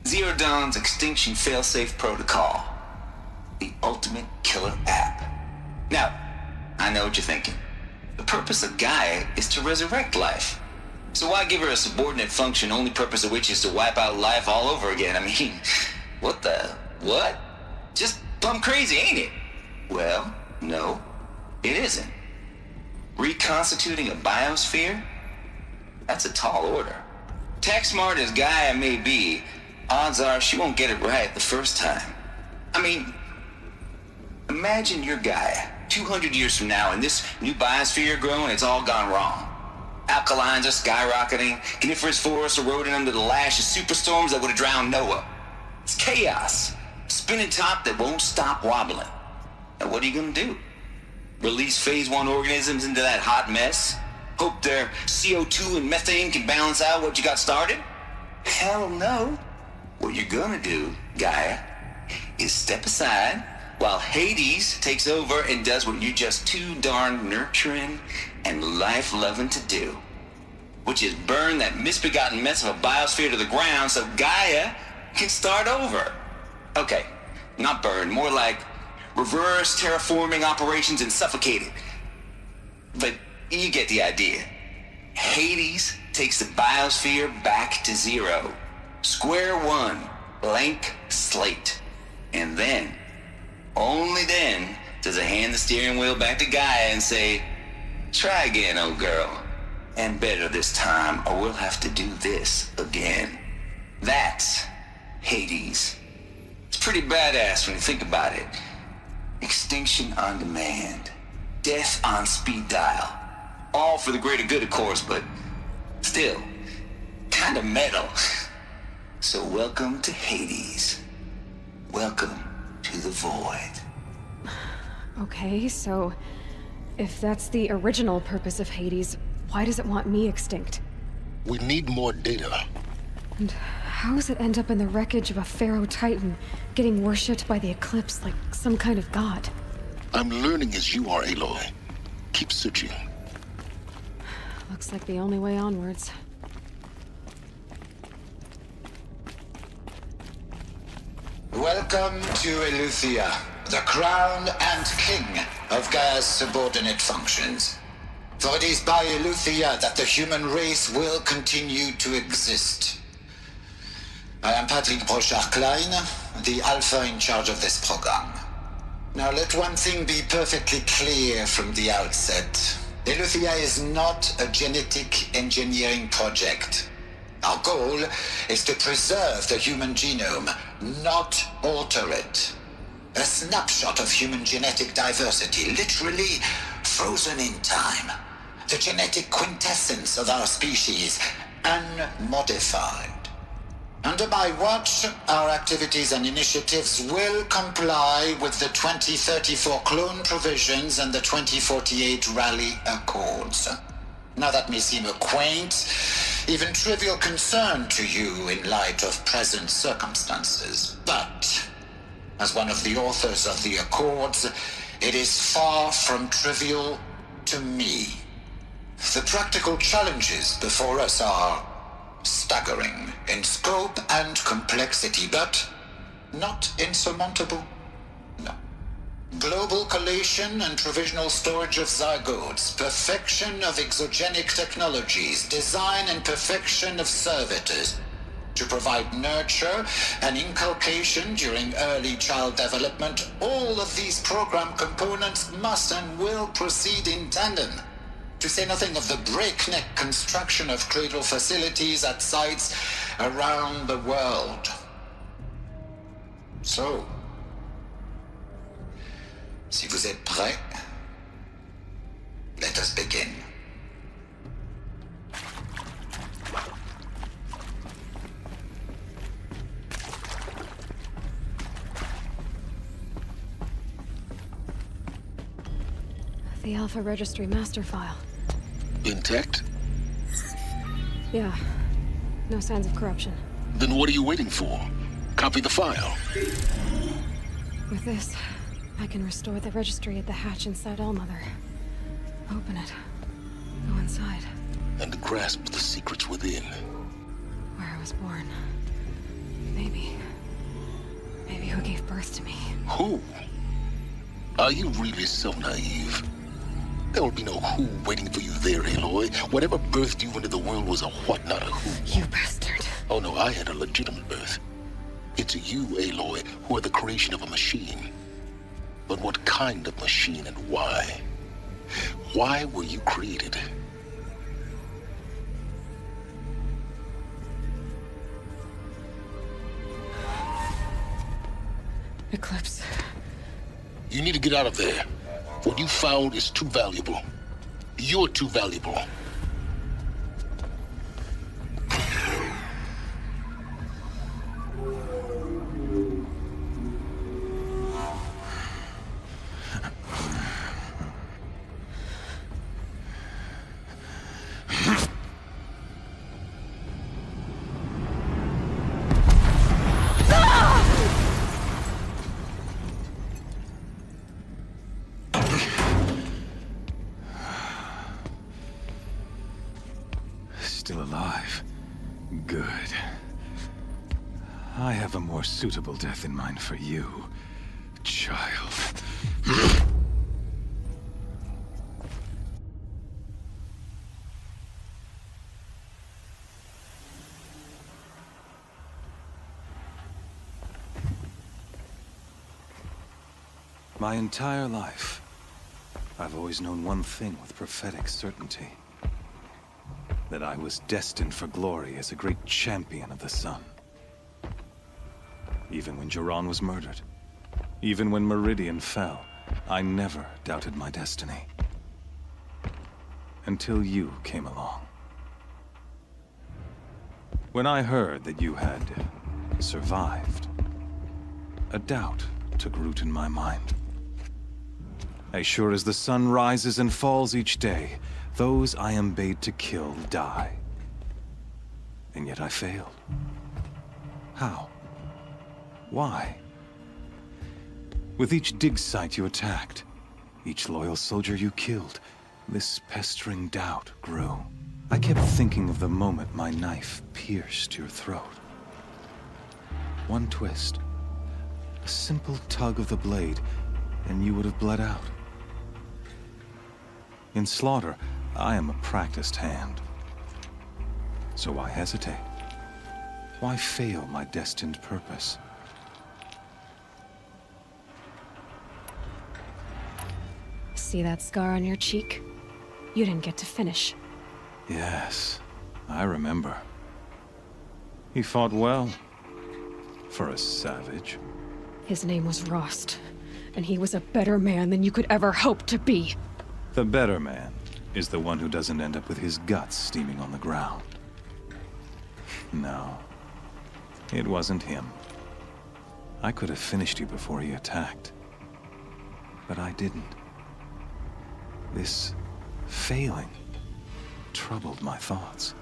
Zero Dawn's extinction failsafe protocol. The ultimate killer app. Now, I know what you're thinking. The purpose of Gaia is to resurrect life. So why give her a subordinate function, only purpose of which is to wipe out life all over again? I mean, what? Just plumb crazy, ain't it? Well, no, it isn't. Reconstituting a biosphere? That's a tall order. Tech smart as Gaia may be, odds are she won't get it right the first time. I mean, imagine you're Gaia, 200 years from now, and this new biosphere growing, it's all gone wrong. alkalines are skyrocketing. Coniferous forests eroding under the lash of superstorms that would have drowned Noah. It's chaos. Spinning top that won't stop wobbling. Now what are you gonna do? Release phase 1 organisms into that hot mess? Hope their CO2 and methane can balance out what you got started? Hell no. What you're gonna do, Gaia, is step aside while Hades takes over and does what you're just too darn nurturing and life-loving to do, which is burn that misbegotten mess of a biosphere to the ground so Gaia can start over. Okay, not burn, more like reverse terraforming operations and suffocate it. But you get the idea. Hades takes the biosphere back to zero. Square one, blank slate. And then, only then, does it hand the steering wheel back to Gaia and say, try again, old girl. And better this time, or we'll have to do this again. That's Hades. It's pretty badass when you think about it. Extinction on demand. Death on speed dial. All for the greater good, of course, but still, kind of metal. So welcome to Hades. Welcome to the void. Okay, so if that's the original purpose of Hades, why does it want me extinct? We need more data. And how does it end up in the wreckage of a Pharaoh Titan, getting worshipped by the Eclipse like some kind of god? I'm learning as you are, Aloy. Keep searching. Looks like the only way onwards. Welcome to Eleuthia, the crown and king of Gaia's subordinate functions. For it is by Eleuthia that the human race will continue to exist. I am Patrick Brochard-Klein, the Alpha in charge of this program. Now let one thing be perfectly clear from the outset. Eleuthia is not a genetic engineering project. Our goal is to preserve the human genome, not alter it. A snapshot of human genetic diversity, literally frozen in time. The genetic quintessence of our species, unmodified. Under my watch, our activities and initiatives will comply with the 2034 clone provisions and the 2048 Raleigh Accords. Now that may seem a quaint, even trivial concern to you in light of present circumstances, but as one of the authors of the Accords, it is far from trivial to me. The practical challenges before us are staggering in scope and complexity, but not insurmountable. No. Global collation and provisional storage of zygotes, perfection of exogenic technologies, design and perfection of servitors, to provide nurture and inculcation during early child development. All of these program components must and will proceed in tandem. To say nothing of the breakneck construction of cradle facilities at sites around the world. So, si vous êtes prêts, let us begin. The Alpha Registry master file. Intact? Yeah. No signs of corruption. Then what are you waiting for? Copy the file. With this, I can restore the registry at the hatch inside Allmother. Open it. Go inside. And grasp the secrets within. Where I was born. Maybe who gave birth to me. Who? Are you really so naive? There will be no who waiting for you there, Aloy. Whatever birthed you into the world was a what, not a who. You bastard. Oh no, I had a legitimate birth. It's you, Aloy, who are the creation of a machine. But what kind of machine and why? Why were you created? Eclipse. You need to get out of there. What you found is too valuable. You're too valuable. still alive. Good. I have a more suitable death in mind for you, child. My entire life, I've always known one thing with prophetic certainty. That I was destined for glory as a great champion of the sun. Even when Jiran was murdered, even when Meridian fell, I never doubted my destiny. Until you came along. When I heard that you had survived, a doubt took root in my mind. As sure as the sun rises and falls each day, those I am bade to kill die. And yet I failed. How? Why? With each dig site you attacked, each loyal soldier you killed, this pestering doubt grew. I kept thinking of the moment my knife pierced your throat. One twist, a simple tug of the blade, and you would have bled out. In slaughter, I am a practiced hand. So why hesitate? Why fail my destined purpose? See that scar on your cheek? You didn't get to finish. Yes, I remember. He fought well. For a savage. His name was Rost, and he was a better man than you could ever hope to be. The better man is the one who doesn't end up with his guts steaming on the ground. No, it wasn't him. I could have finished you before he attacked. But I didn't. This failing troubled my thoughts,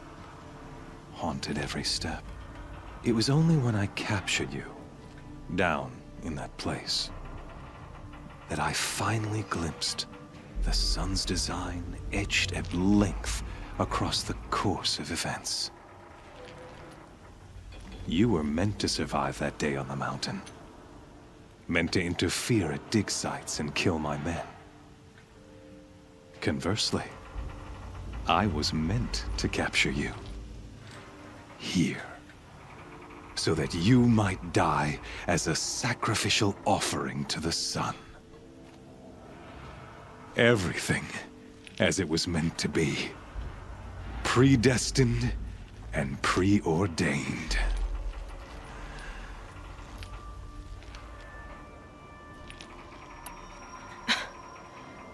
haunted every step. It was only when I captured you, down in that place, that I finally glimpsed the sun's design etched at length across the course of events. You were meant to survive that day on the mountain. Meant to interfere at dig sites and kill my men. Conversely, I was meant to capture you. Here. So that you might die as a sacrificial offering to the sun. Everything as it was meant to be. Predestined and preordained.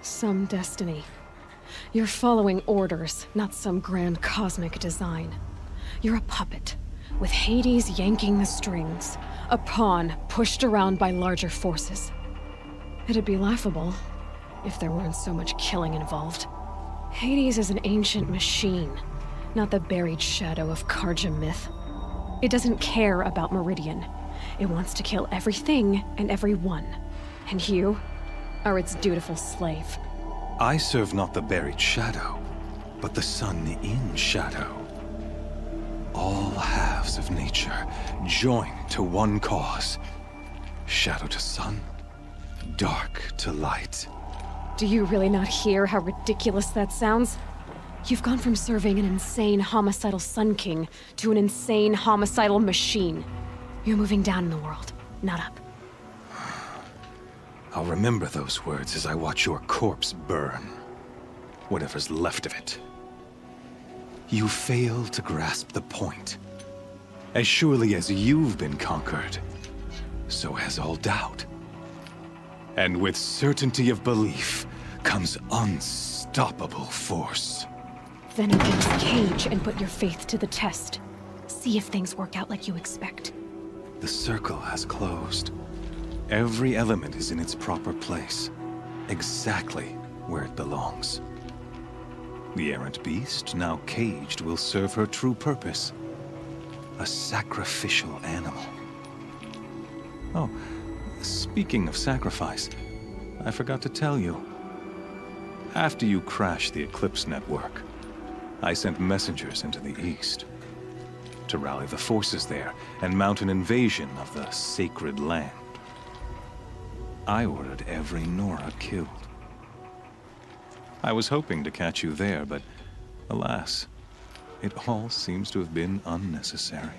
Some destiny. You're following orders, not some grand cosmic design. You're a puppet, with Hades yanking the strings. A pawn pushed around by larger forces. It'd be laughable if there weren't so much killing involved. Hades is an ancient machine, not the buried shadow of Carja myth. It doesn't care about Meridian. It wants to kill everything and everyone. And you are its dutiful slave. I serve not the buried shadow, but the sun in shadow. All halves of nature joined to one cause. Shadow to sun, dark to light. Do you really not hear how ridiculous that sounds? You've gone from serving an insane homicidal Sun King to an insane homicidal machine. You're moving down in the world, not up. I'll remember those words as I watch your corpse burn. Whatever's left of it. You fail to grasp the point. As surely as you've been conquered, so has all doubt. And with certainty of belief comes unstoppable force. Then against Cage and put your faith to the test. See if things work out like you expect. The circle has closed. Every element is in its proper place, exactly where it belongs. The errant beast, now caged, will serve her true purpose. A sacrificial animal. Oh, speaking of sacrifice, I forgot to tell you. After you crashed the Eclipse network, I sent messengers into the east to rally the forces there and mount an invasion of the sacred land. I ordered every Nora killed. I was hoping to catch you there, but alas, it all seems to have been unnecessary.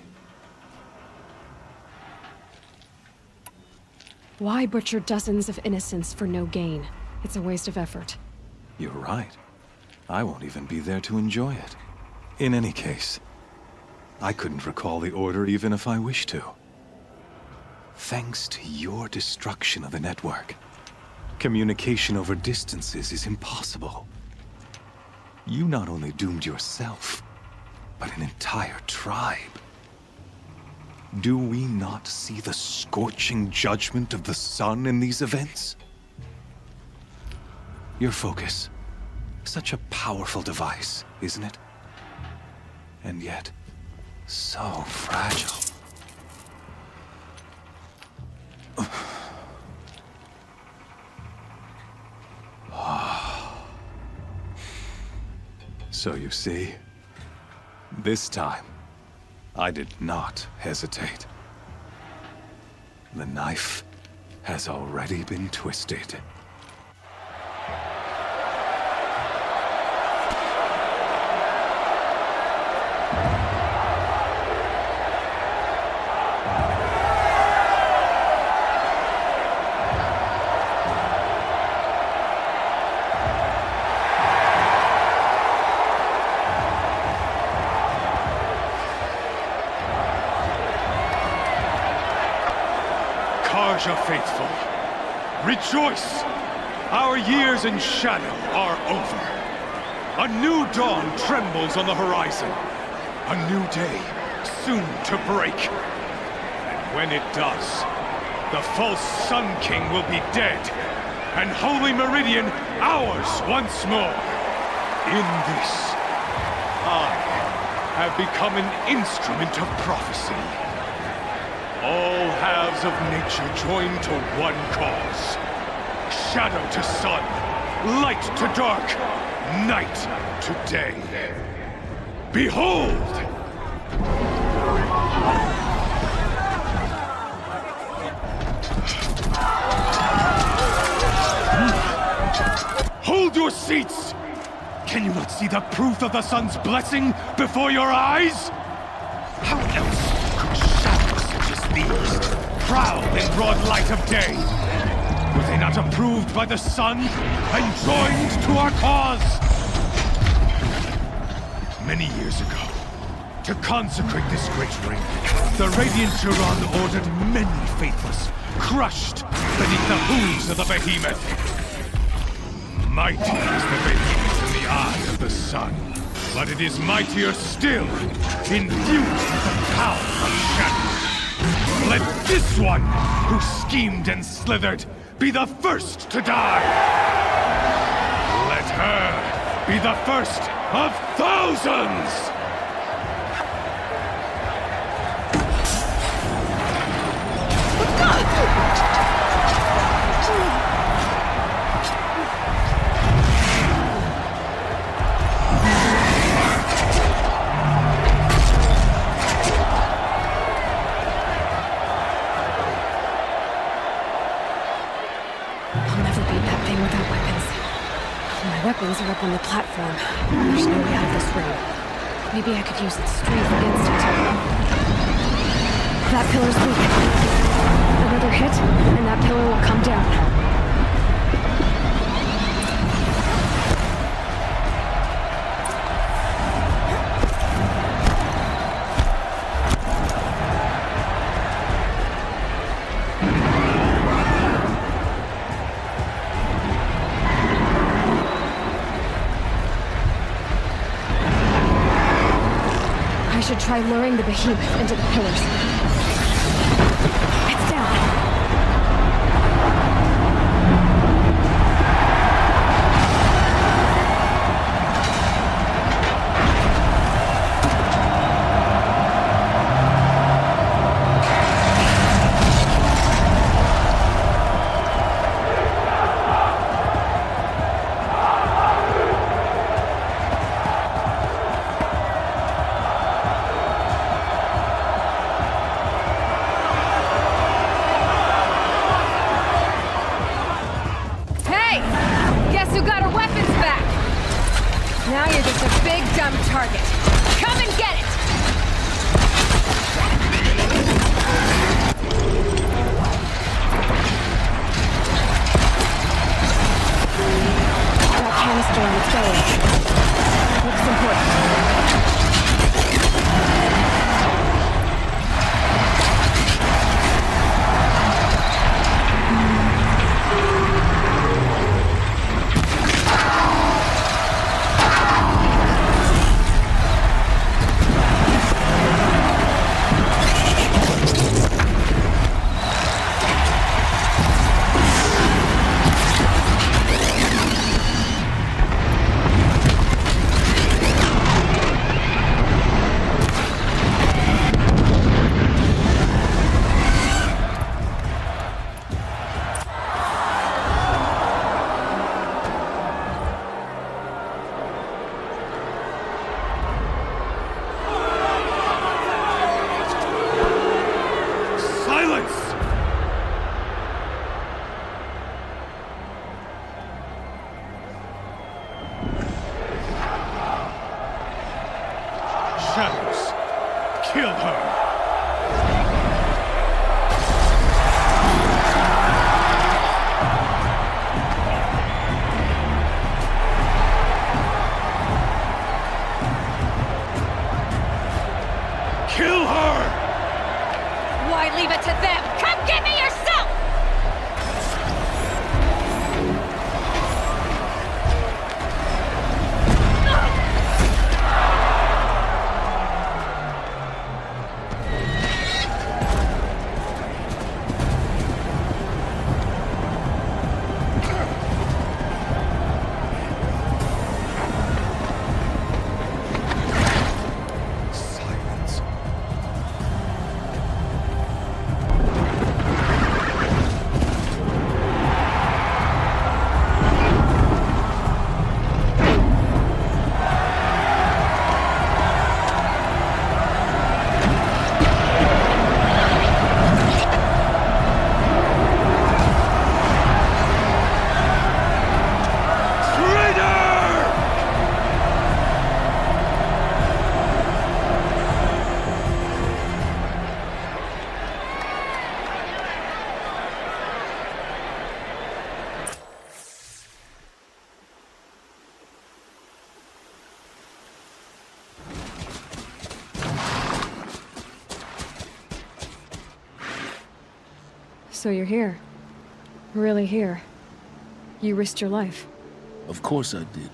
Why butcher dozens of innocents for no gain? It's a waste of effort. You're right. I won't even be there to enjoy it. In any case, I couldn't recall the order even if I wished to. Thanks to your destruction of the network, communication over distances is impossible. You not only doomed yourself, but an entire tribe. Do we not see the scorching judgment of the sun in these events? Your focus. Such a powerful device, isn't it? And yet, so fragile. So you see, this time, I did not hesitate. The knife has already been twisted. Karja faithful, rejoice! Our years in shadow are over. A new dawn trembles on the horizon. A new day soon to break. And when it does, the false Sun King will be dead, and Holy Meridian ours once more. In this, I have become an instrument of prophecy. All halves of nature join to one cause. Shadow to sun, light to dark, night to day. Behold! Hold your seats! Can you not see the proof of the sun's blessing before your eyes? How else could shadows such as these prowl in broad light of day? Were they not approved by the sun and joined to our cause? Many years ago, to consecrate this great ring, the Radiant Turan ordered many faithless, crushed beneath the hooves of the behemoth. Mighty is the behemoth in the eye of the sun, but it is mightier still, infused with the power of shadow. Let this one, who schemed and slithered, be the first to die! Let her be the first of thousands! Weapons are up on the platform. There's no way out of this room. Maybe I could use its strength against it. That pillar's weak. Another hit, and that pillar will come down. Try luring the behemoth into the pillars. It's down. big dumb target. Come and get it! That canister on its belly. Looks important. So you're here. Really here. You risked your life. Of course I did.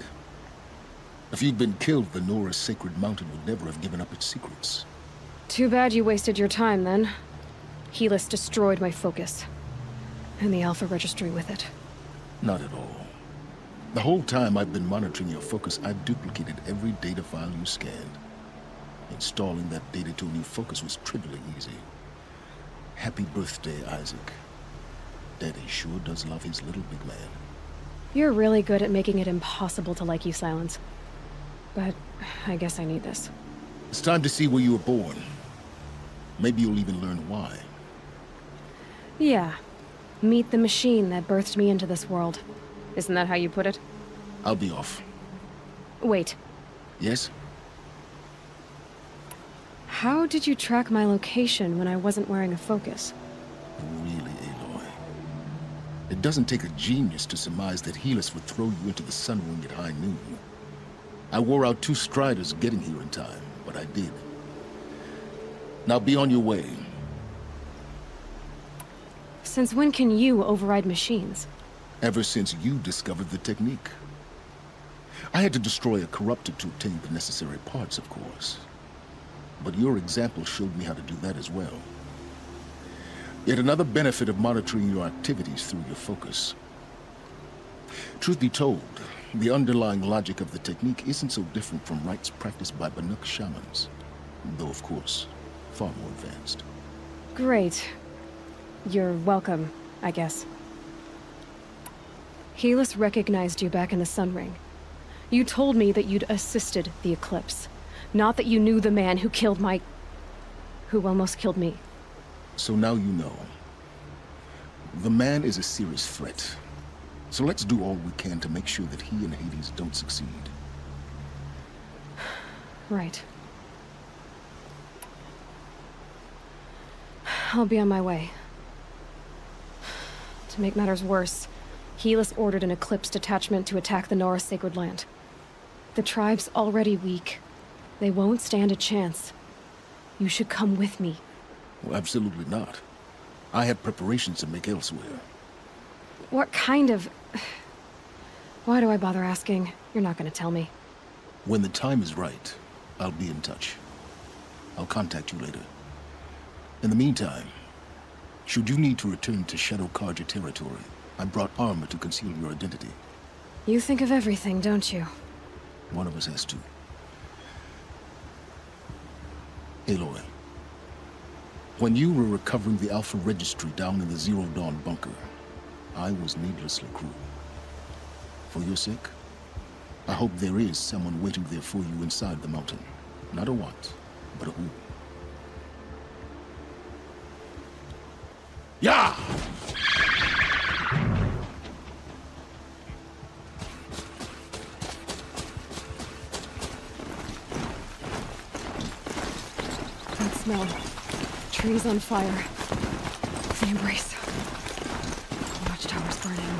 If you'd been killed, the Nora's Sacred Mountain would never have given up its secrets. Too bad you wasted your time, then. Helis destroyed my focus. And the Alpha Registry with it. Not at all. The whole time I've been monitoring your focus, I've duplicated every data file you scanned. Installing that data to a new focus was trivially easy. Happy birthday, Isaac. Daddy sure does love his little big man. You're really good at making it impossible to like you, Silence. But I guess I need this. It's time to see where you were born. Maybe you'll even learn why. Yeah. Meet the machine that birthed me into this world. Isn't that how you put it? I'll be off. Wait. Yes? How did you track my location when I wasn't wearing a focus? Really, Aloy? It doesn't take a genius to surmise that Helis would throw you into the Sun Wing at high noon. I wore out 2 Striders getting here in time, but I did. Now be on your way. Since when can you override machines? Ever since you discovered the technique. I had to destroy a corruptor to obtain the necessary parts, of course. But your example showed me how to do that as well. Yet another benefit of monitoring your activities through your focus. Truth be told, the underlying logic of the technique isn't so different from rites practiced by Banuk shamans. Though, of course, far more advanced. Great. You're welcome, I guess. Helis recognized you back in the Sun Ring. You told me that you'd assisted the Eclipse. Not that you knew the man who killed who almost killed me. So now you know. The man is a serious threat. So let's do all we can to make sure that he and Hades don't succeed. Right. I'll be on my way. To make matters worse, Helis ordered an Eclipse detachment to attack the Nora Sacred Land. The tribe's already weak. They won't stand a chance. You should come with me. Well, absolutely not. I have preparations to make elsewhere. What kind of... Why do I bother asking? You're not gonna tell me. When the time is right, I'll be in touch. I'll contact you later. In the meantime, should you need to return to Shadow Carja territory, I brought armor to conceal your identity. You think of everything, don't you? One of us has to. Aloy, when you were recovering the Alpha Registry down in the Zero Dawn bunker, I was needlessly cruel. For your sake, I hope there is someone waiting there for you inside the mountain. Not a what, but a who. Yeah! That smell. Trees on fire. The Embrace. Watchtower's burning.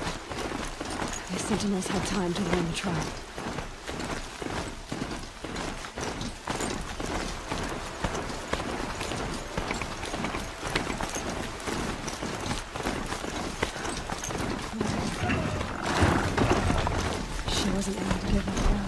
The Sentinels had time to warn the tribe. She wasn't able to give up ground.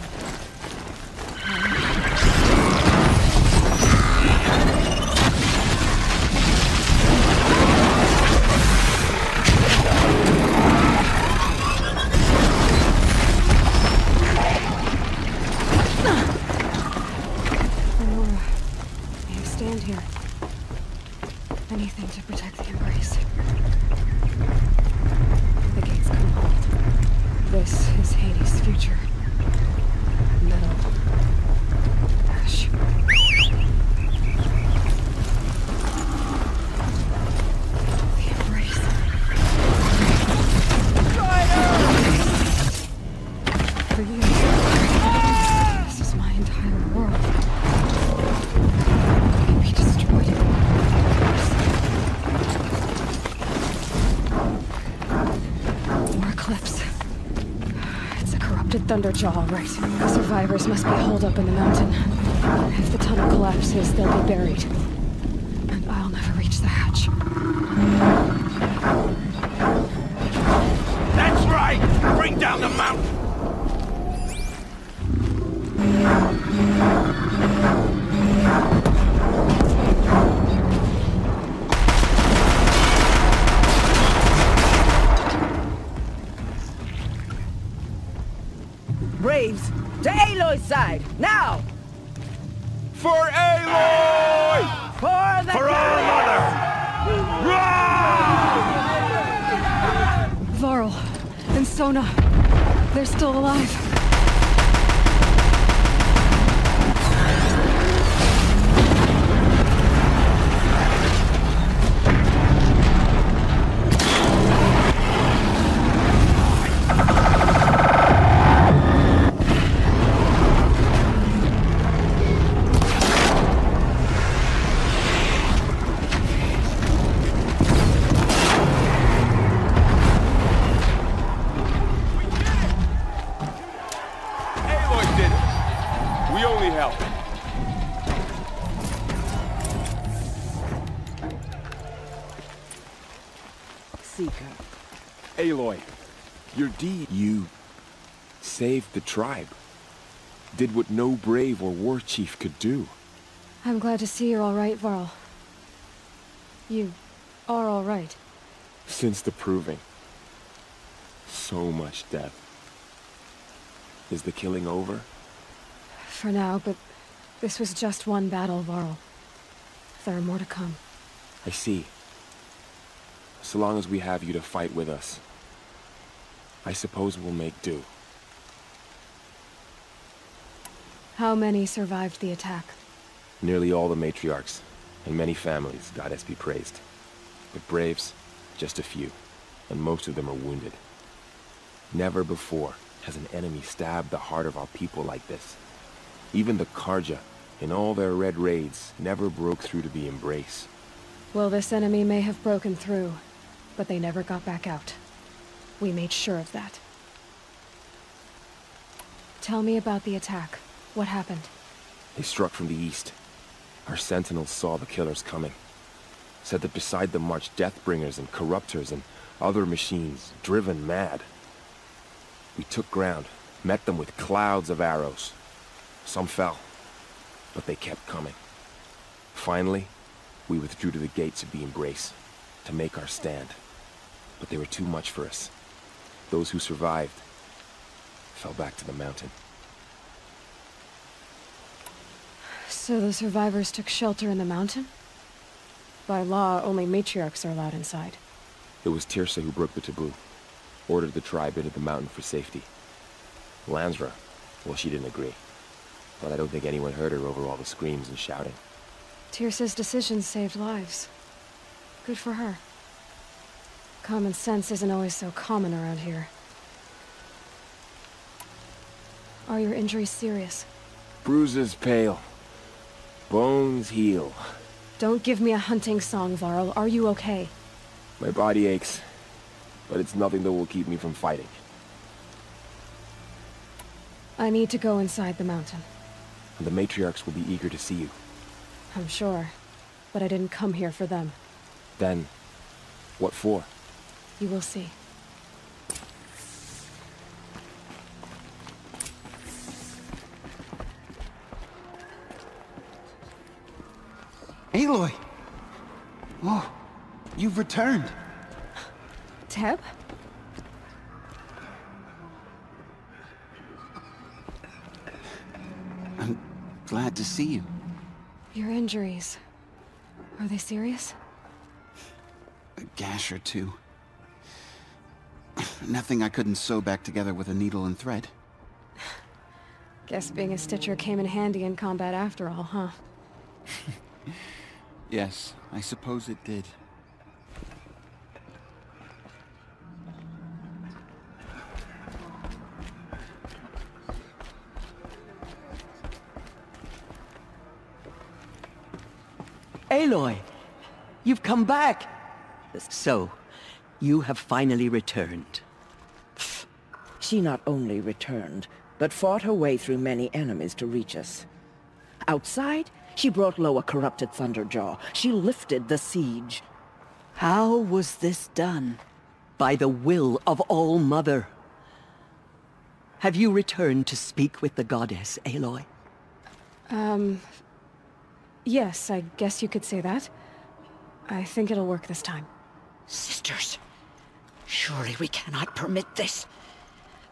Anything to protect the Embrace. The gates come hold. This is Hades' future. Metal. Ash. The Embrace. For you, this is my entire world. Be destroyed. Eclipse. It's a corrupted Thunderjaw, all right. The survivors must be holed up in the mountain. If the tunnel collapses, they'll be buried. And I'll never reach the hatch. That's right! Bring down the mountain! Braves, to Aloy's side, now! For Aloy! For the For our mother! Varl and Sona, they're still alive. Aloy, your deed, you saved the tribe. Did what no brave or war chief could do. I'm glad to see you're all right, Varl. You are all right. Since the proving. So much death. Is the killing over? For now, but this was just one battle, Varl. There are more to come. I see. So long as we have you to fight with us, I suppose we'll make do. How many survived the attack? Nearly all the matriarchs, and many families, goddess be praised. But braves, just a few, and most of them are wounded. Never before has an enemy stabbed the heart of our people like this. Even the Karja, in all their red raids, never broke through to the Embrace. Well, this enemy may have broken through, but they never got back out. We made sure of that. Tell me about the attack. What happened? They struck from the east. Our sentinels saw the killers coming. Said that beside them marched Deathbringers and Corruptors and other machines, driven mad. We took ground, met them with clouds of arrows. Some fell, but they kept coming. Finally, we withdrew to the gates of the Embrace to make our stand. But they were too much for us. Those who survived fell back to the mountain. So the survivors took shelter in the mountain? By law, only matriarchs are allowed inside. It was Teersa who broke the taboo. Ordered the tribe into the mountain for safety. Lansra, well, she didn't agree. But I don't think anyone heard her over all the screams and shouting. Teersa's decision saved lives. Good for her. Common sense isn't always so common around here. Are your injuries serious? Bruises pale. Bones heal. Don't give me a hunting song, Varl. Are you okay? My body aches, but it's nothing that will keep me from fighting. I need to go inside the mountain. And the matriarchs will be eager to see you. I'm sure, but I didn't come here for them. Then, what for? You will see. Aloy! Oh, you've returned. Teb? I'm glad to see you. Your injuries... are they serious? A gash or two. Nothing I couldn't sew back together with a needle and thread. Guess being a stitcher came in handy in combat after all, huh? Yes, I suppose it did. Aloy, you've come back. So, you have finally returned. She not only returned, but fought her way through many enemies to reach us. Outside, she brought low a corrupted Thunderjaw. She lifted the siege. How was this done? By the will of All-Mother. Have you returned to speak with the goddess, Aloy? Yes, I guess you could say that. I think it'll work this time. Sisters, surely we cannot permit this.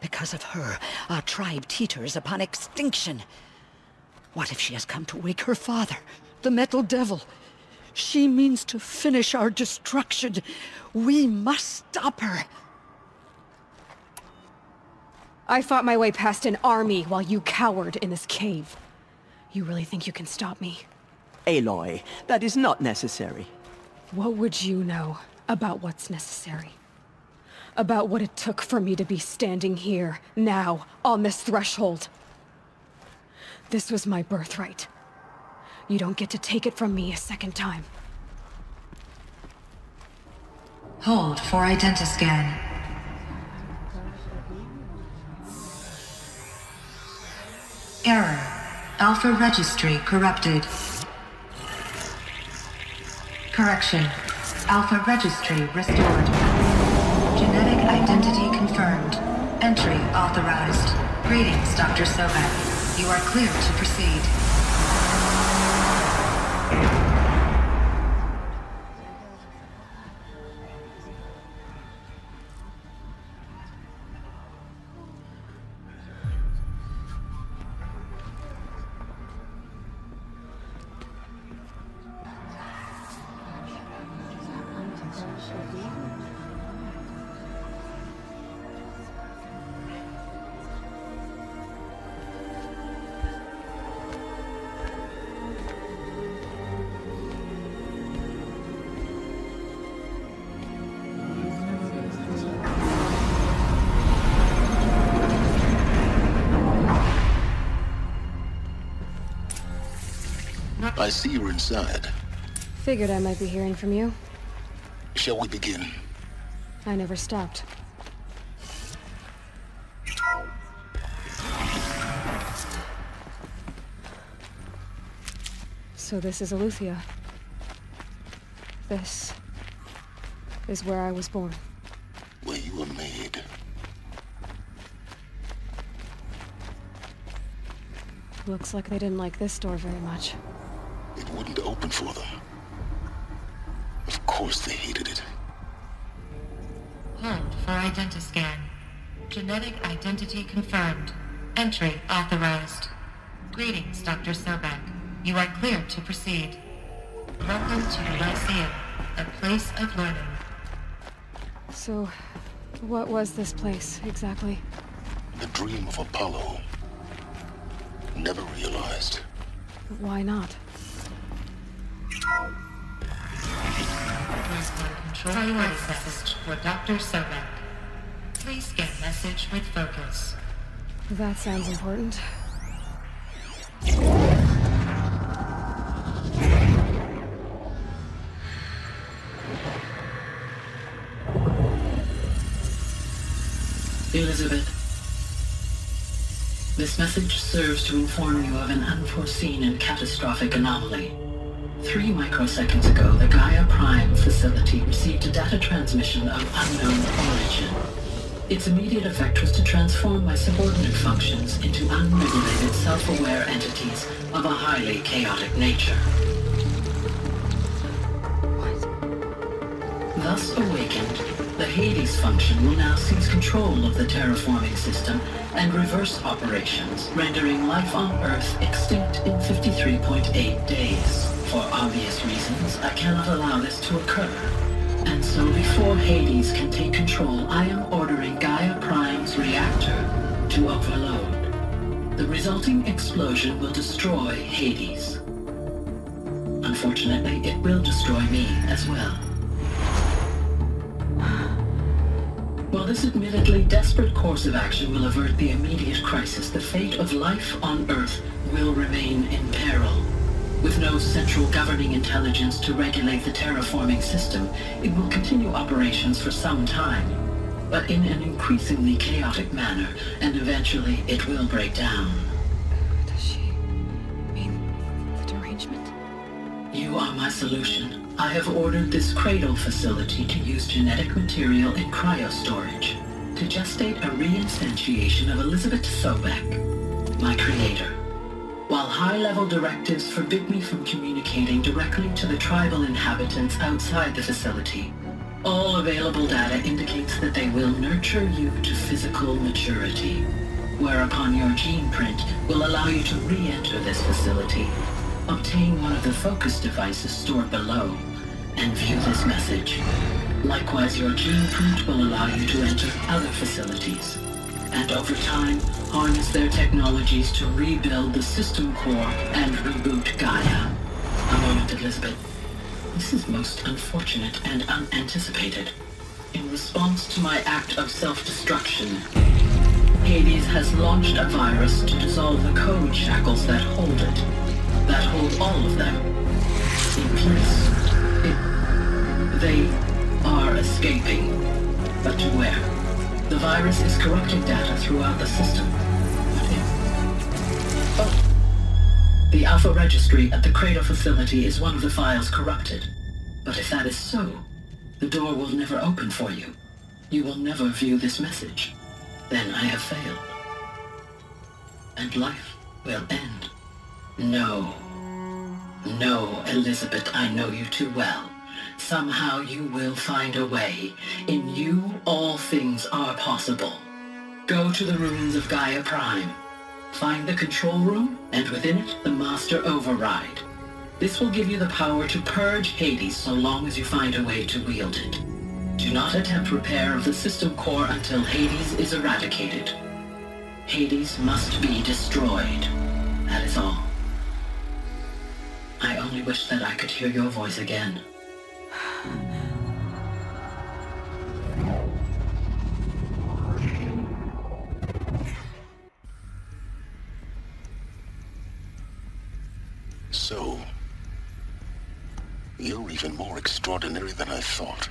Because of her, our tribe teeters upon extinction. What if she has come to wake her father, the Metal Devil? She means to finish our destruction. We must stop her. I fought my way past an army while you cowered in this cave. You really think you can stop me? Aloy, that is not necessary. What would you know about what's necessary? About what it took for me to be standing here, now, on this threshold? This was my birthright. You don't get to take it from me a second time. Hold for identiscan. Error. Alpha registry corrupted. Correction. Alpha registry restored. Genetic identity confirmed. Entry authorized. Greetings, Dr. Sobek. You are clear to proceed. I see you're inside. Figured I might be hearing from you. Shall we begin? I never stopped. So this is Eleuthia. This is where I was born. Where you were made. Looks like they didn't like this door very much. It wouldn't open for them. Of course they hated it. Hold for identiscan. Genetic identity confirmed. Entry authorized. Greetings, Dr. Sobek. You are cleared to proceed. Welcome to the Lyceum, a place of learning. So, what was this place, exactly? The dream of Apollo. Never realized. But why not? Control priority message for Dr. Sobek. Please scan message with focus. That sounds important. Elizabeth, this message serves to inform you of an unforeseen and catastrophic anomaly. 3 microseconds ago, the Gaia Prime facility received a data transmission of unknown origin. Its immediate effect was to transform my subordinate functions into unregulated, self-aware entities of a highly chaotic nature. Thus awakened, the Hades function will now seize control of the terraforming system and reverse operations, rendering life on Earth extinct in 53.8 days. For obvious reasons, I cannot allow this to occur. And so before Hades can take control, I am ordering Gaia Prime's reactor to overload. The resulting explosion will destroy Hades. Unfortunately, it will destroy me as well. While this admittedly desperate course of action will avert the immediate crisis, the fate of life on Earth will remain in peril. With no central governing intelligence to regulate the terraforming system, it will continue operations for some time, but in an increasingly chaotic manner, and eventually it will break down. Does she mean the derangement? You are my solution. I have ordered this cradle facility to use genetic material in cryostorage to gestate a reinstantiation of Elizabeth Sobek, my creator. While high-level directives forbid me from communicating directly to the tribal inhabitants outside the facility, all available data indicates that they will nurture you to physical maturity, whereupon your gene print will allow you to re-enter this facility, obtain one of the focus devices stored below, and view this message. Likewise, your gene print will allow you to enter other facilities, and over time, harness their technologies to rebuild the system core and reboot Gaia. A moment, Elizabeth. This is most unfortunate and unanticipated. In response to my act of self-destruction, Hades has launched a virus to dissolve the code shackles that hold it, that hold all of them in place. They are escaping, but to where? The virus is corrupting data throughout the system. The Alpha Registry at the Cradle facility is one of the files corrupted. But if that is so, the door will never open for you. You will never view this message. Then I have failed. And life will end. No. No, Elizabeth, I know you too well. Somehow you will find a way. In you, all things are possible. Go to the ruins of Gaia Prime. Find the control room, and within it, the Master Override. This will give you the power to purge Hades so long as you find a way to wield it. Do not attempt repair of the system core until Hades is eradicated. Hades must be destroyed. That is all. I only wish that I could hear your voice again. So, You're even more extraordinary than I thought.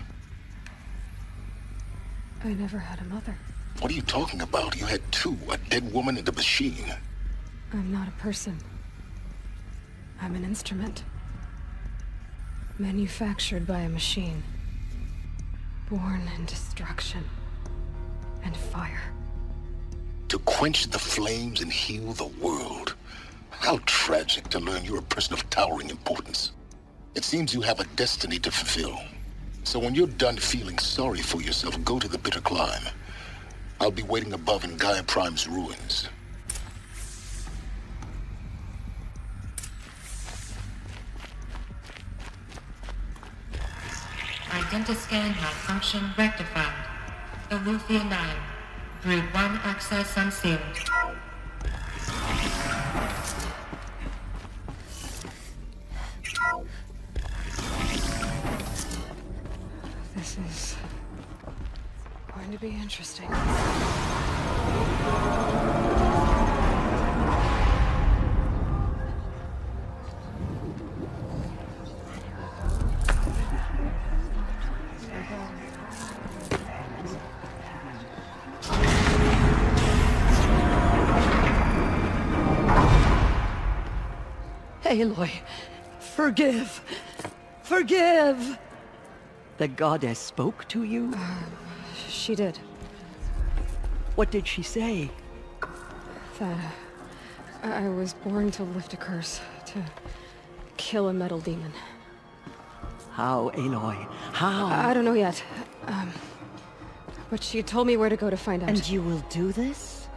I never had a mother. What are you talking about? You had two, a dead woman and a machine. I'm not a person. I'm an instrument. Manufactured by a machine. Born in destruction and fire. To quench the flames and heal the world. How tragic to learn you're a person of towering importance. It seems you have a destiny to fulfill. So when you're done feeling sorry for yourself, go to the Bitter Climb. I'll be waiting above in Gaia Prime's ruins. Identiscan malfunction rectified. Eleuthia 9. Brood 1 access unsealed. This is going to be interesting. Aloy, forgive. Forgive! The goddess spoke to you? She did. What did she say? That I was born to lift a curse, to kill a metal demon. How, Aloy? How? I don't know yet. But she told me where to go to find out. And you will do this?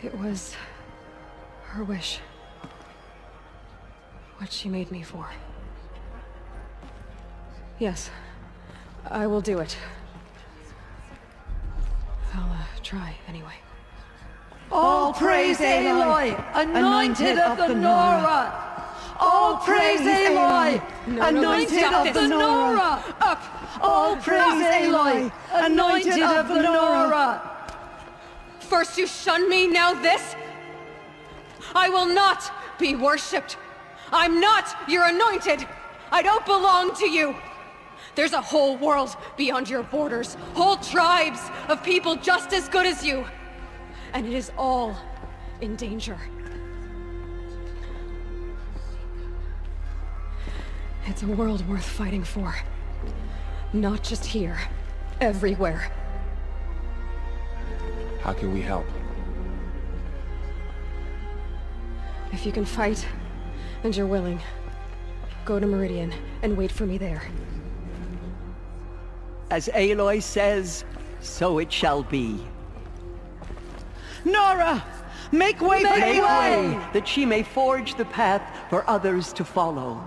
It was her wish. What she made me for. Yes, I will do it. I'll try anyway. All praise Aloy, anointed of the Nora! All praise Aloy, anointed of the Nora! Up! All praise Aloy, anointed of the Nora! First you shun me, now this? I will not be worshipped. I'm not your anointed. I don't belong to you. There's a whole world beyond your borders, whole tribes of people just as good as you. And it is all in danger. It's a world worth fighting for. Not just here, everywhere. How can we help? If you can fight, and you're willing, go to Meridian and wait for me there. As Aloy says, so it shall be. Nora! Make way for Aloy, that she may forge the path for others to follow.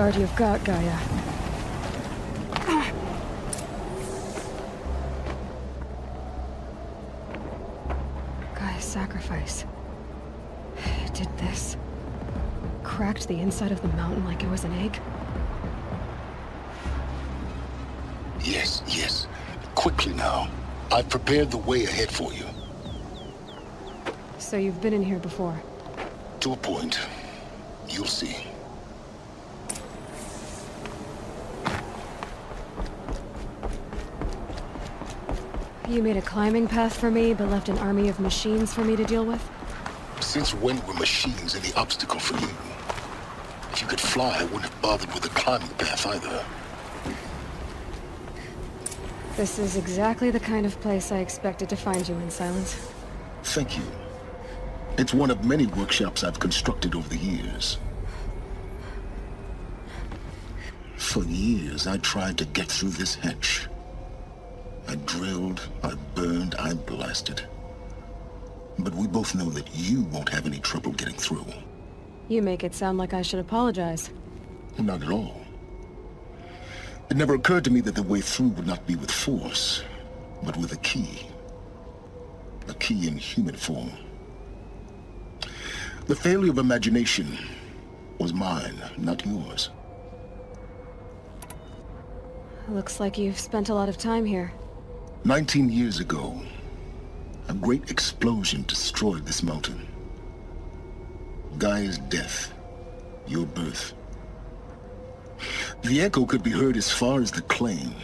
guard you've got, Gaia. Gaia's sacrifice. It did this. Cracked the inside of the mountain like it was an egg. Yes, yes. Quickly now. I've prepared the way ahead for you. So you've been in here before? To a point. You'll see. You made a climbing path for me, but left an army of machines for me to deal with? Since when were machines any obstacle for you? If you could fly, I wouldn't have bothered with the climbing path either. This is exactly the kind of place I expected to find you in, Silence. Thank you. It's one of many workshops I've constructed over the years. For years, I tried to get through this hatch. I drilled, I burned, I blasted. But we both know that you won't have any trouble getting through. You make it sound like I should apologize. Not at all. It never occurred to me that the way through would not be with force, but with a key. A key in human form. The failure of imagination was mine, not yours. Looks like you've spent a lot of time here. 19 years ago, a great explosion destroyed this mountain. Gaia's death, your birth. The echo could be heard as far as the Claim.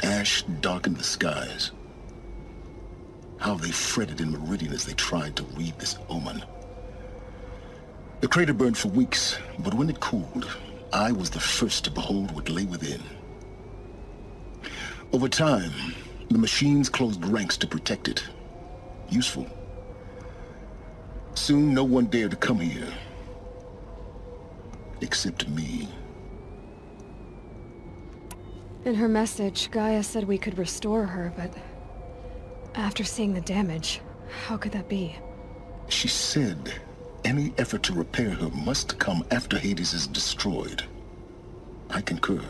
Ash darkened the skies. How they fretted in Meridian as they tried to read this omen. The crater burned for weeks, but when it cooled, I was the first to behold what lay within. Over time, the machines closed ranks to protect it. Useful. Soon, no one dared to come here. Except me. In her message, Gaia said we could restore her, but... after seeing the damage, how could that be? She said any effort to repair her must come after Hades is destroyed. I concur.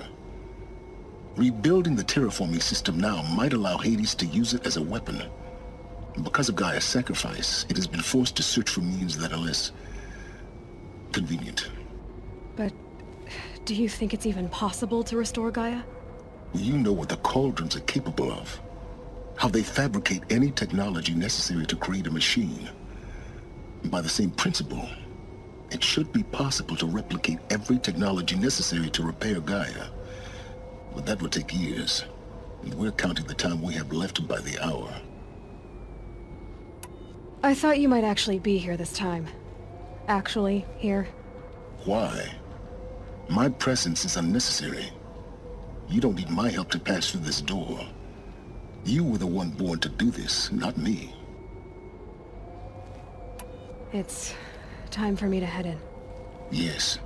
Rebuilding the terraforming system now might allow Hades to use it as a weapon. Because of Gaia's sacrifice, it has been forced to search for means that are less convenient. But do you think it's even possible to restore Gaia? You know what the Cauldrons are capable of. How they fabricate any technology necessary to create a machine. By the same principle, it should be possible to replicate every technology necessary to repair Gaia. But that would take years. And we're counting the time we have left by the hour. I thought you might actually be here this time. Actually, here. Why? My presence is unnecessary. You don't need my help to pass through this door. You were the one born to do this, not me. It's time for me to head in. Yes.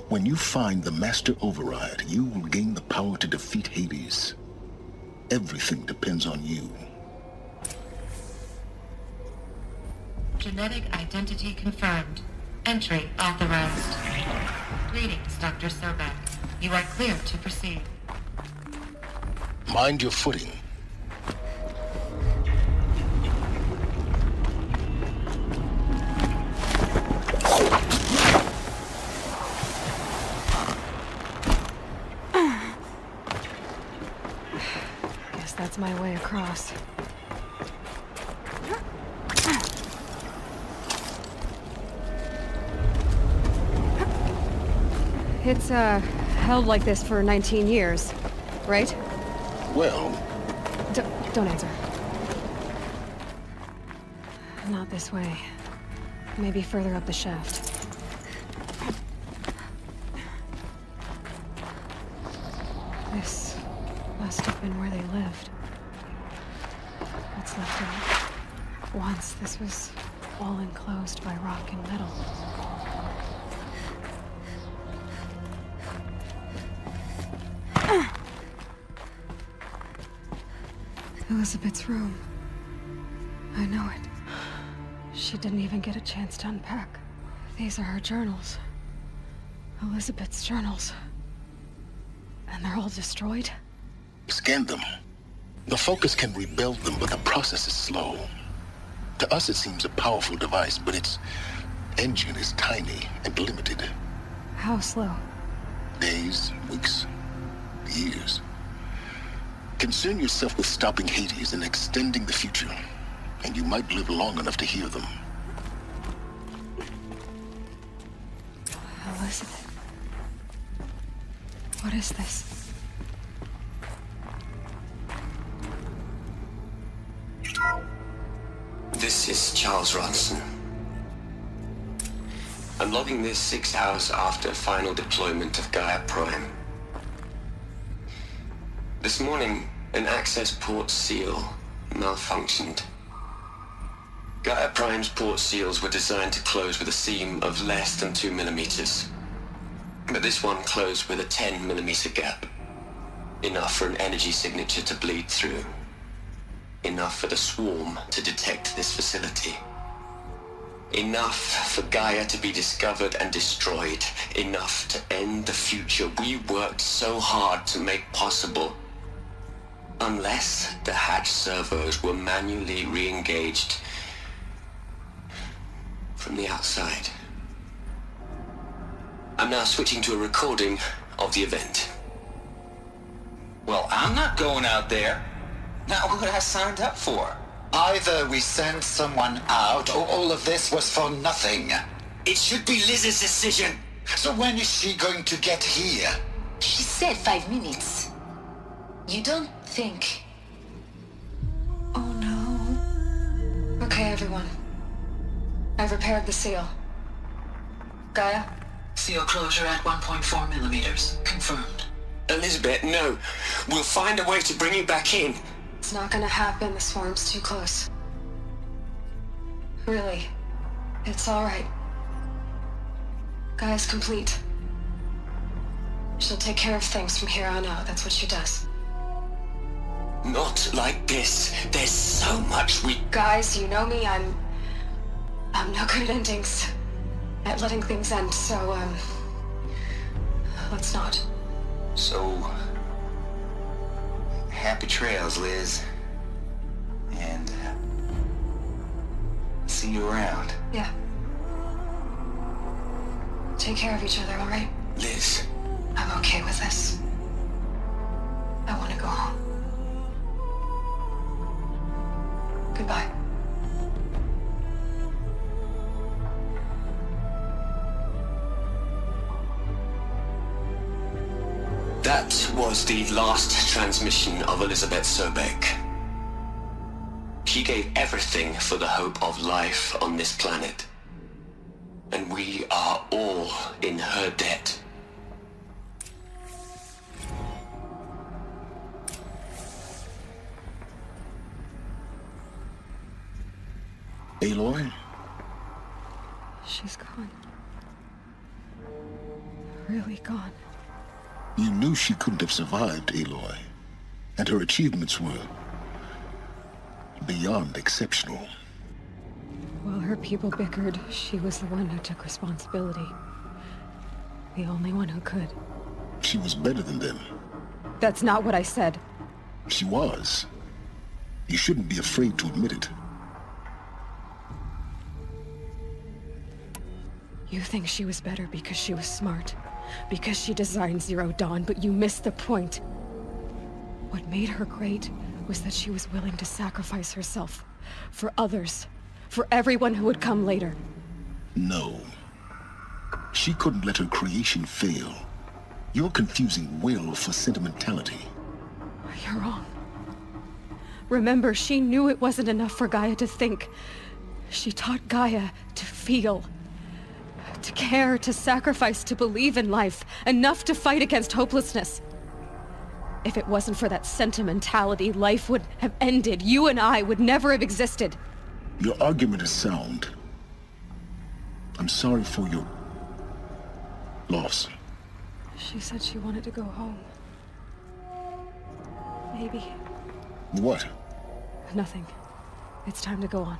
When you find the Master Override, you will gain the power to defeat Hades. Everything depends on you. Genetic identity confirmed. Entry authorized. Greetings, Dr. Sobek. You are clear to proceed. Mind your footing. Guess that's my way across. It's, held like this for 19 years, right? Well... Don't answer. Not this way. Maybe further up the shaft. This must have been where they lived. What's left of it? Once, this was all enclosed by rock and metal. Elizabeth's room. I know it. She didn't even get a chance to unpack. These are her journals. Elizabeth's journals. And they're all destroyed? Scan them. The Focus can rebuild them, but the process is slow. To us, it seems a powerful device, but its engine is tiny and limited. How slow? Days, weeks, years. Concern yourself with stopping Hades and extending the future, and you might live long enough to hear them. Elizabeth. What is this? This is Charles Ronson. I'm logging this 6 hours after final deployment of Gaia Prime. This morning, an access port seal malfunctioned. Gaia Prime's port seals were designed to close with a seam of less than 2 millimeters. But this one closed with a 10 millimeter gap. Enough for an energy signature to bleed through. Enough for the swarm to detect this facility. Enough for Gaia to be discovered and destroyed. Enough to end the future we worked so hard to make possible. Unless the hatch servos were manually re-engaged from the outside. I'm now switching to a recording of the event. Well, I'm not going out there. Not what I signed up for. Either we send someone out, or all of this was for nothing. It should be Liz's decision. So when is she going to get here? She said 5 minutes. You don't think... Oh no. Okay, everyone. I've repaired the seal. Gaia? Seal closure at 1.4 millimeters. Confirmed. Elizabeth, no. We'll find a way to bring you back in. It's not gonna happen. The swarm's too close. Really. It's alright. Gaia's complete. She'll take care of things from here on out. That's what she does. Not like this. There's so much we... Guys, you know me. I'm no good at endings. At letting things end, so, let's not. So... happy trails, Liz. And... see you around. Yeah. Take care of each other, alright? Liz. I'm okay with this. I want to go home. Goodbye. That was the last transmission of Elizabeth Sobeck. She gave everything for the hope of life on this planet. And we are all in her debt. Aloy? She's gone. Really gone. You knew she couldn't have survived, Aloy. And her achievements were... beyond exceptional. While her people bickered, she was the one who took responsibility. The only one who could. She was better than them. That's not what I said. She was. You shouldn't be afraid to admit it. You think she was better because she was smart. Because she designed Zero Dawn, but you missed the point. What made her great was that she was willing to sacrifice herself. For others. For everyone who would come later. No. She couldn't let her creation fail. You're confusing will for sentimentality. You're wrong. Remember, she knew it wasn't enough for Gaia to think. She taught Gaia to feel. To care, to sacrifice, to believe in life. Enough to fight against hopelessness. If it wasn't for that sentimentality, life would have ended. You and I would never have existed. Your argument is sound. I'm sorry for your... loss. She said she wanted to go home. Maybe. What? Nothing. It's time to go on.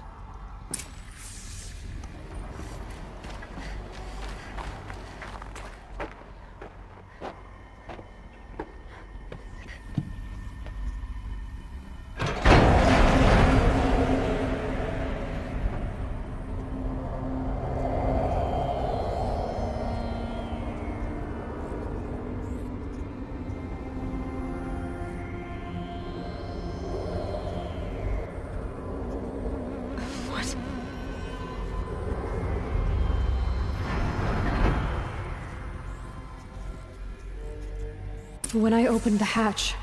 When I opened the hatch,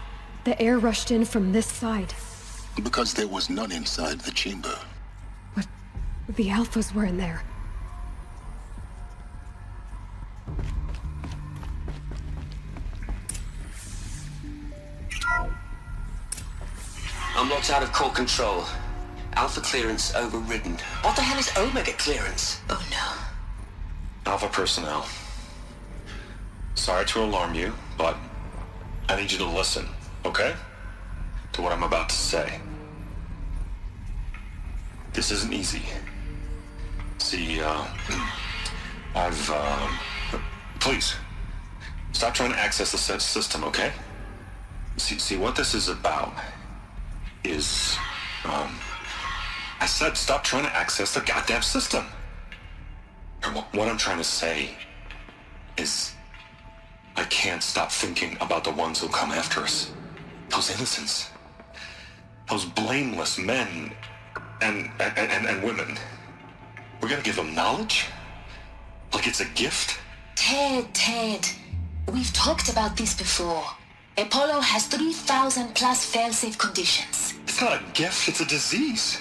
the air rushed in from this side. Because there was none inside the chamber. But the Alphas were in there. I'm locked out of core control. Alpha clearance overridden. What the hell is Omega clearance? Oh no. Alpha personnel. Sorry to alarm you, but I need you to listen, okay? To what I'm about to say. This isn't easy. See, please, stop trying to access the system, okay? See, what this is about is, I said stop trying to access the goddamn system. What I'm trying to say is I can't stop thinking about the ones who'll come after us. Those innocents. Those blameless men and women. We're gonna give them knowledge? Like it's a gift? Ted. We've talked about this before. Apollo has 3,000 plus fail-safe conditions. It's not a gift, it's a disease.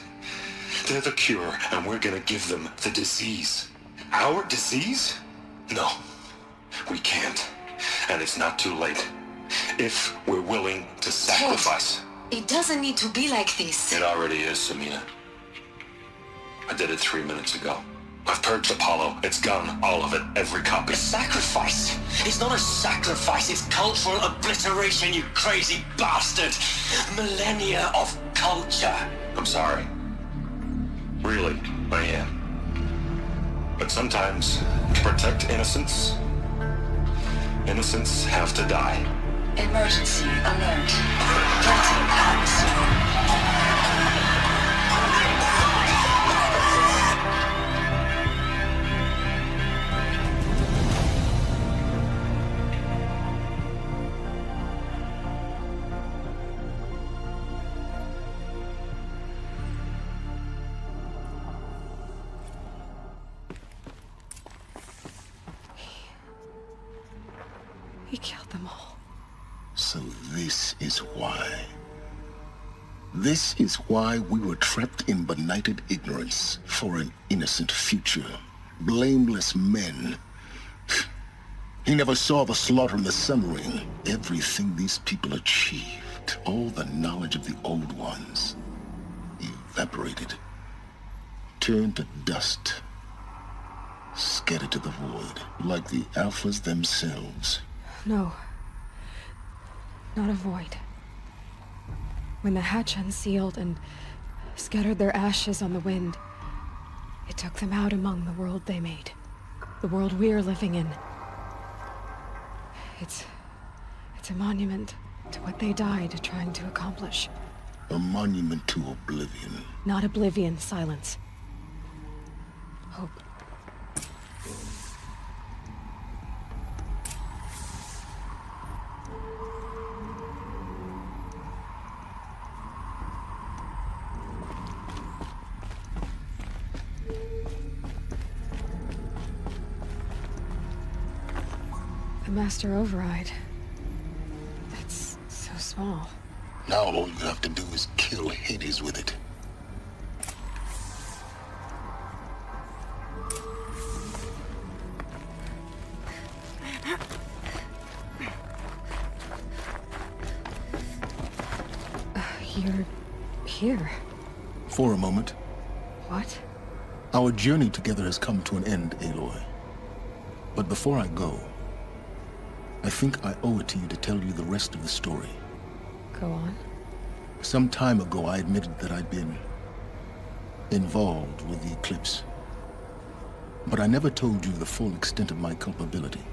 They're the cure, and we're gonna give them the disease. Our disease? No, we can't. And it's not too late. If we're willing to sacrifice. Ted, it doesn't need to be like this. It already is, Samina. I did it 3 minutes ago. I've purged Apollo. It's gone, all of it, every copy. A sacrifice? It's not a sacrifice, it's cultural obliteration, you crazy bastard! Millennia of culture! I'm sorry. Really, I am. But sometimes, to protect innocence, innocents have to die. Emergency alert. Threatening atmosphere. He killed them all. So this is why. This is why we were trapped in benighted ignorance for an innocent future. Blameless men. He never saw the slaughter in the Sun Ring. Everything these people achieved, all the knowledge of the Old Ones, evaporated, turned to dust, scattered to the void, like the Alphas themselves. No. Not a void. When the hatch unsealed and scattered their ashes on the wind, it took them out among the world they made. The world we're living in. It's a monument to what they died trying to accomplish. A monument to oblivion. Not oblivion, silence. Hope. The Master Override. That's so small. Now all you have to do is kill Hades with it. You're here. For a moment. What? Our journey together has come to an end, Aloy. But before I go, I think I owe it to you to tell you the rest of the story. Go on. Some time ago, I admitted that I'd been involved with the Eclipse. But I never told you the full extent of my culpability.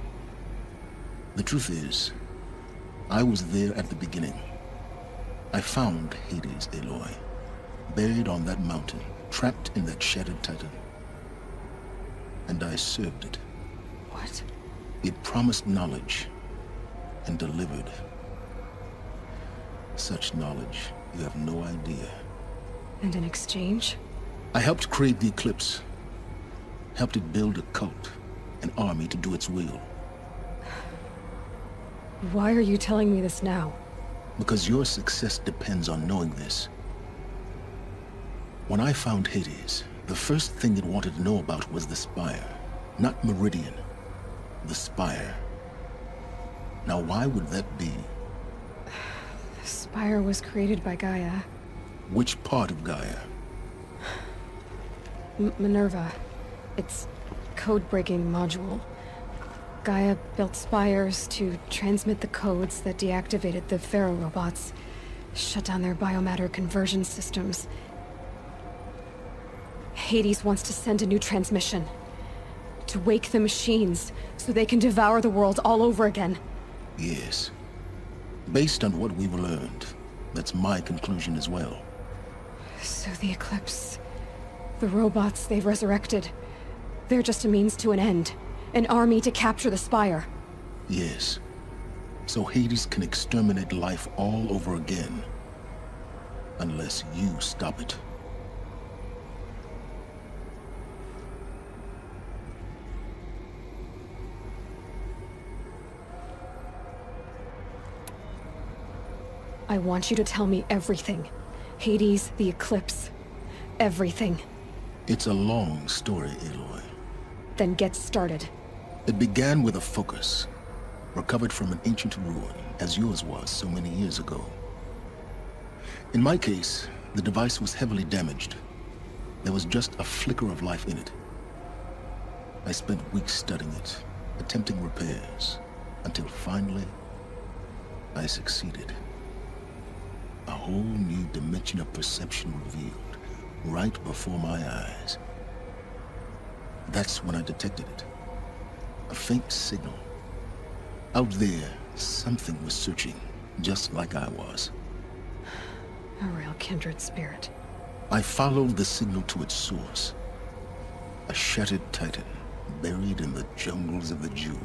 The truth is, I was there at the beginning. I found Hades, Aloy, buried on that mountain, trapped in that shattered titan. And I served it. What? It promised knowledge and delivered. Such knowledge, you have no idea. And in exchange? I helped create the Eclipse. Helped it build a cult, an army to do its will. Why are you telling me this now? Because your success depends on knowing this. When I found Hades, the first thing it wanted to know about was the Spire. Not Meridian. The Spire. Now why would that be? The Spire was created by Gaia. Which part of Gaia? Minerva. Its code-breaking module. Gaia built spires to transmit the codes that deactivated the Pharaoh robots, shut down their biomatter conversion systems. Hades wants to send a new transmission. To wake the machines, so they can devour the world all over again. Yes. Based on what we've learned, that's my conclusion as well. So the Eclipse... the robots they've resurrected... they're just a means to an end. An army to capture the Spire. Yes. So Hades can exterminate life all over again. Unless you stop it. I want you to tell me everything. Hades, the Eclipse. Everything. It's a long story, Aloy. Then get started. It began with a focus, recovered from an ancient ruin, as yours was so many years ago. In my case, the device was heavily damaged. There was just a flicker of life in it. I spent weeks studying it, attempting repairs, until finally, I succeeded. A whole new dimension of perception revealed, right before my eyes. That's when I detected it. A faint signal. Out there, something was searching, just like I was. A real kindred spirit. I followed the signal to its source. A shattered titan, buried in the jungles of the Jewel.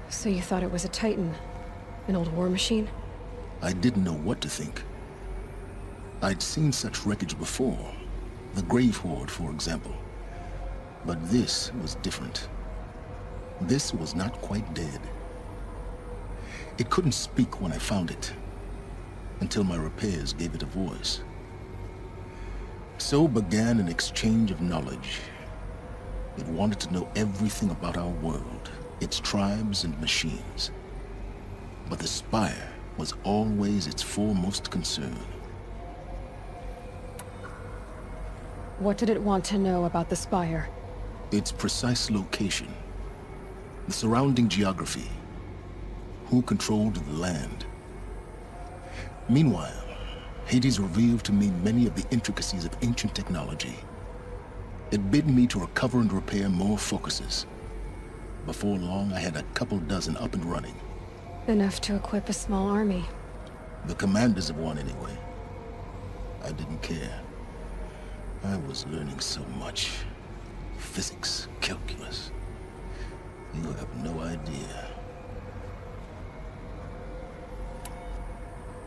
So you thought it was a titan? An old war machine? I didn't know what to think. I'd seen such wreckage before. The Grave Horde, for example. But this was different. This was not quite dead. It couldn't speak when I found it, until my repairs gave it a voice. So began an exchange of knowledge. It wanted to know everything about our world, its tribes and machines. But the Spire was always its foremost concern. What did it want to know about the Spire? Its precise location, the surrounding geography, who controlled the land. Meanwhile, Hades revealed to me many of the intricacies of ancient technology. It bid me to recover and repair more focuses. Before long, I had a couple dozen up and running. Enough to equip a small army. The commanders of one, anyway. I didn't care. I was learning so much. Physics, calculus. You have no idea.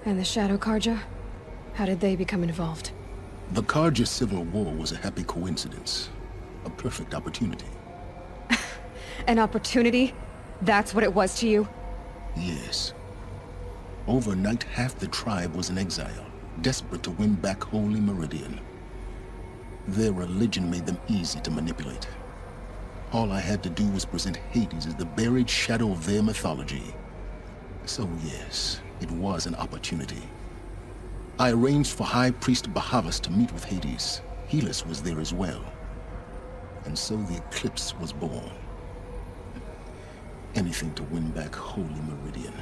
And the Shadow Carja? How did they become involved? The Carja Civil War was a happy coincidence. A perfect opportunity. An opportunity? That's what it was to you? Yes. Overnight, half the tribe was in exile, desperate to win back Holy Meridian. Their religion made them easy to manipulate. All I had to do was present Hades as the buried shadow of their mythology. So yes, it was an opportunity. I arranged for High Priest Bahavas to meet with Hades. Helis was there as well. And so the Eclipse was born. Anything to win back Holy Meridian.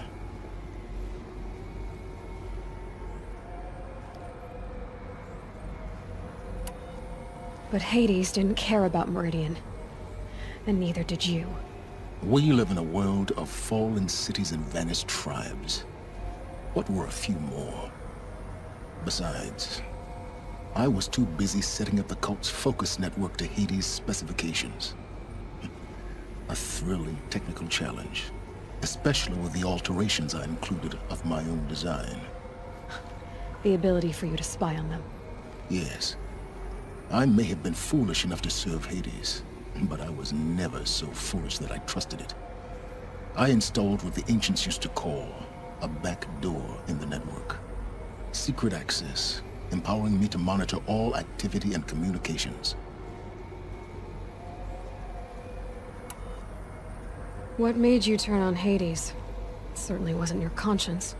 But Hades didn't care about Meridian. And neither did you. We live in a world of fallen cities and vanished tribes. What were a few more? Besides, I was too busy setting up the cult's focus network to Hades' specifications. A thrilling technical challenge, especially with the alterations I included of my own design. The ability for you to spy on them. Yes. I may have been foolish enough to serve Hades, but I was never so foolish that I trusted it. I installed what the ancients used to call a back door in the network. Secret access, empowering me to monitor all activity and communications. What made you turn on Hades? It certainly wasn't your conscience.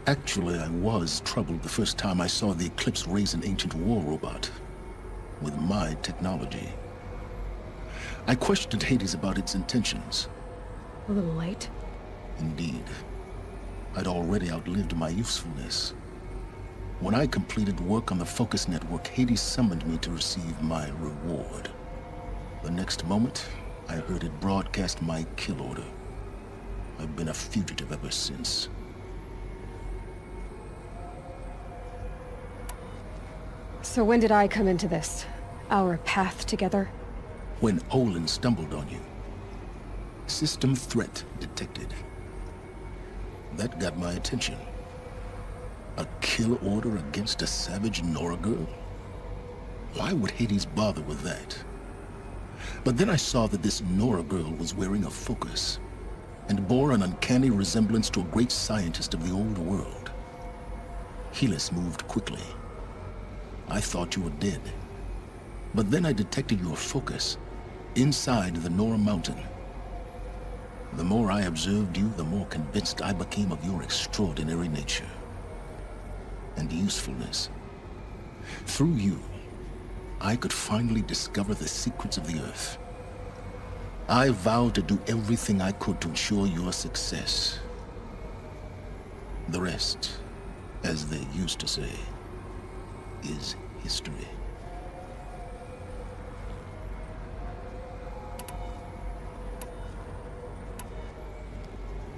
Actually, I was troubled the first time I saw the Eclipse raise an ancient war robot with my technology. I questioned Hades about its intentions. A little late. Indeed. I'd already outlived my usefulness. When I completed work on the Focus Network, Hades summoned me to receive my reward. The next moment, I heard it broadcast my kill order. I've been a fugitive ever since. So when did I come into this? Our path together? When Olin stumbled on you. System threat detected. That got my attention. A kill order against a savage Nora girl? Why would Hades bother with that? But then I saw that this Nora girl was wearing a focus, and bore an uncanny resemblance to a great scientist of the old world. Helis moved quickly. I thought you were dead. But then I detected your focus inside the Nora Mountain. The more I observed you, the more convinced I became of your extraordinary nature and usefulness. Through you, I could finally discover the secrets of the Earth. I vowed to do everything I could to ensure your success. The rest, as they used to say, is history.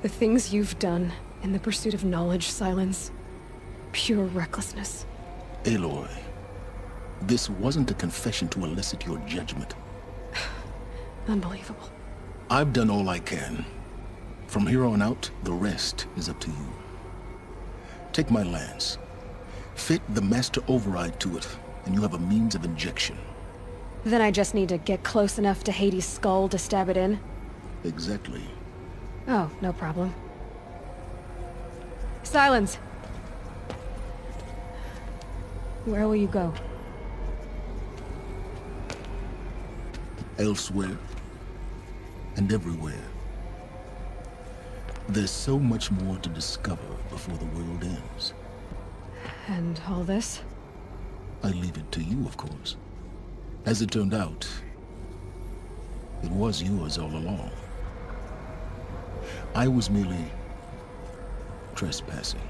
The things you've done in the pursuit of knowledge, Silence. Pure recklessness. Aloy, this wasn't a confession to elicit your judgment. Unbelievable. I've done all I can. From here on out, the rest is up to you. Take my lance. Fit the Master Override to it, and you have a means of injection. Then I just need to get close enough to Hades' skull to stab it in? Exactly. Oh, no problem. Silence! Where will you go? Elsewhere. And everywhere. There's so much more to discover before the world ends. And all this? I leave it to you, of course. As it turned out, it was yours all along. I was merely trespassing.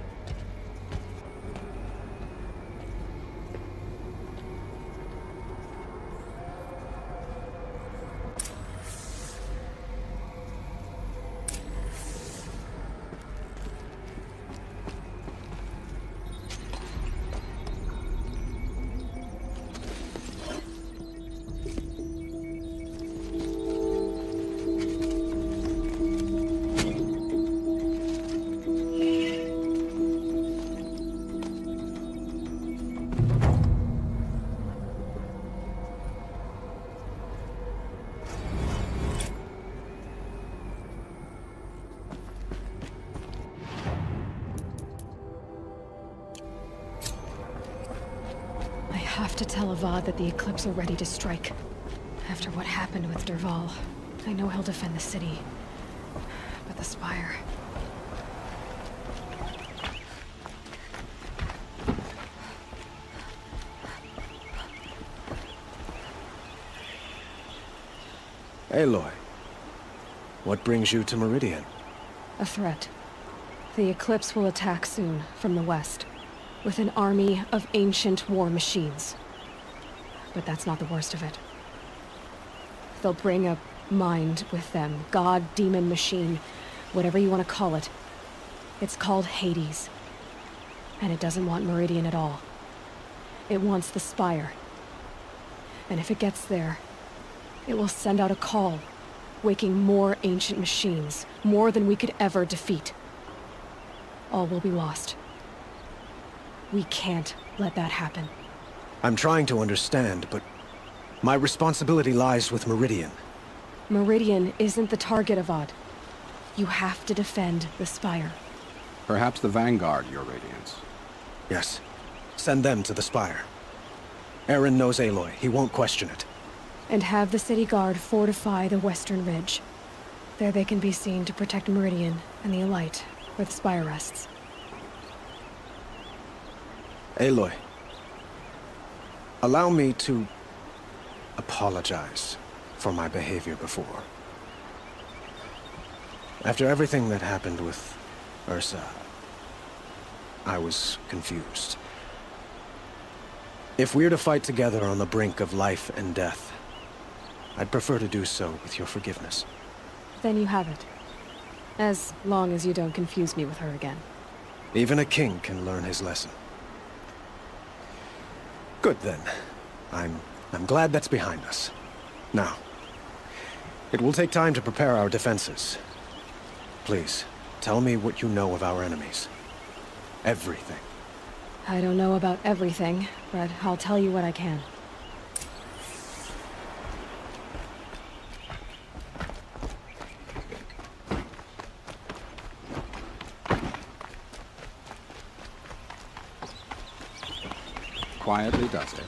I have to tell Avad that the Eclipse are ready to strike. After what happened with Dervahl, I know he'll defend the city. But the Spire... Aloy, what brings you to Meridian? A threat. The Eclipse will attack soon, from the west, with an army of ancient war machines. But that's not the worst of it. They'll bring a mind with them, god, demon, machine, whatever you want to call it. It's called Hades. And it doesn't want Meridian at all. It wants the Spire. And if it gets there, it will send out a call, waking more ancient machines, more than we could ever defeat. All will be lost. We can't let that happen. I'm trying to understand, but My responsibility lies with Meridian. Meridian isn't the target, Avad. You have to defend the Spire. Perhaps the Vanguard, Your Radiance. Yes. Send them to the Spire. Aaron knows Aloy. He won't question it. And have the City Guard fortify the Western Ridge. There they can be seen to protect Meridian and the Elite, where the Spire rests. Aloy, allow me to apologize for my behavior before. After everything that happened with Ursa, I was confused. If we're to fight together on the brink of life and death, I'd prefer to do so with your forgiveness. Then you have it. As long as you don't confuse me with her again. Even a king can learn his lesson. Good then. I'm glad that's behind us. Now, it will take time to prepare our defenses. Please, tell me what you know of our enemies. Everything. I don't know about everything, but I'll tell you what I can. Quietly does it.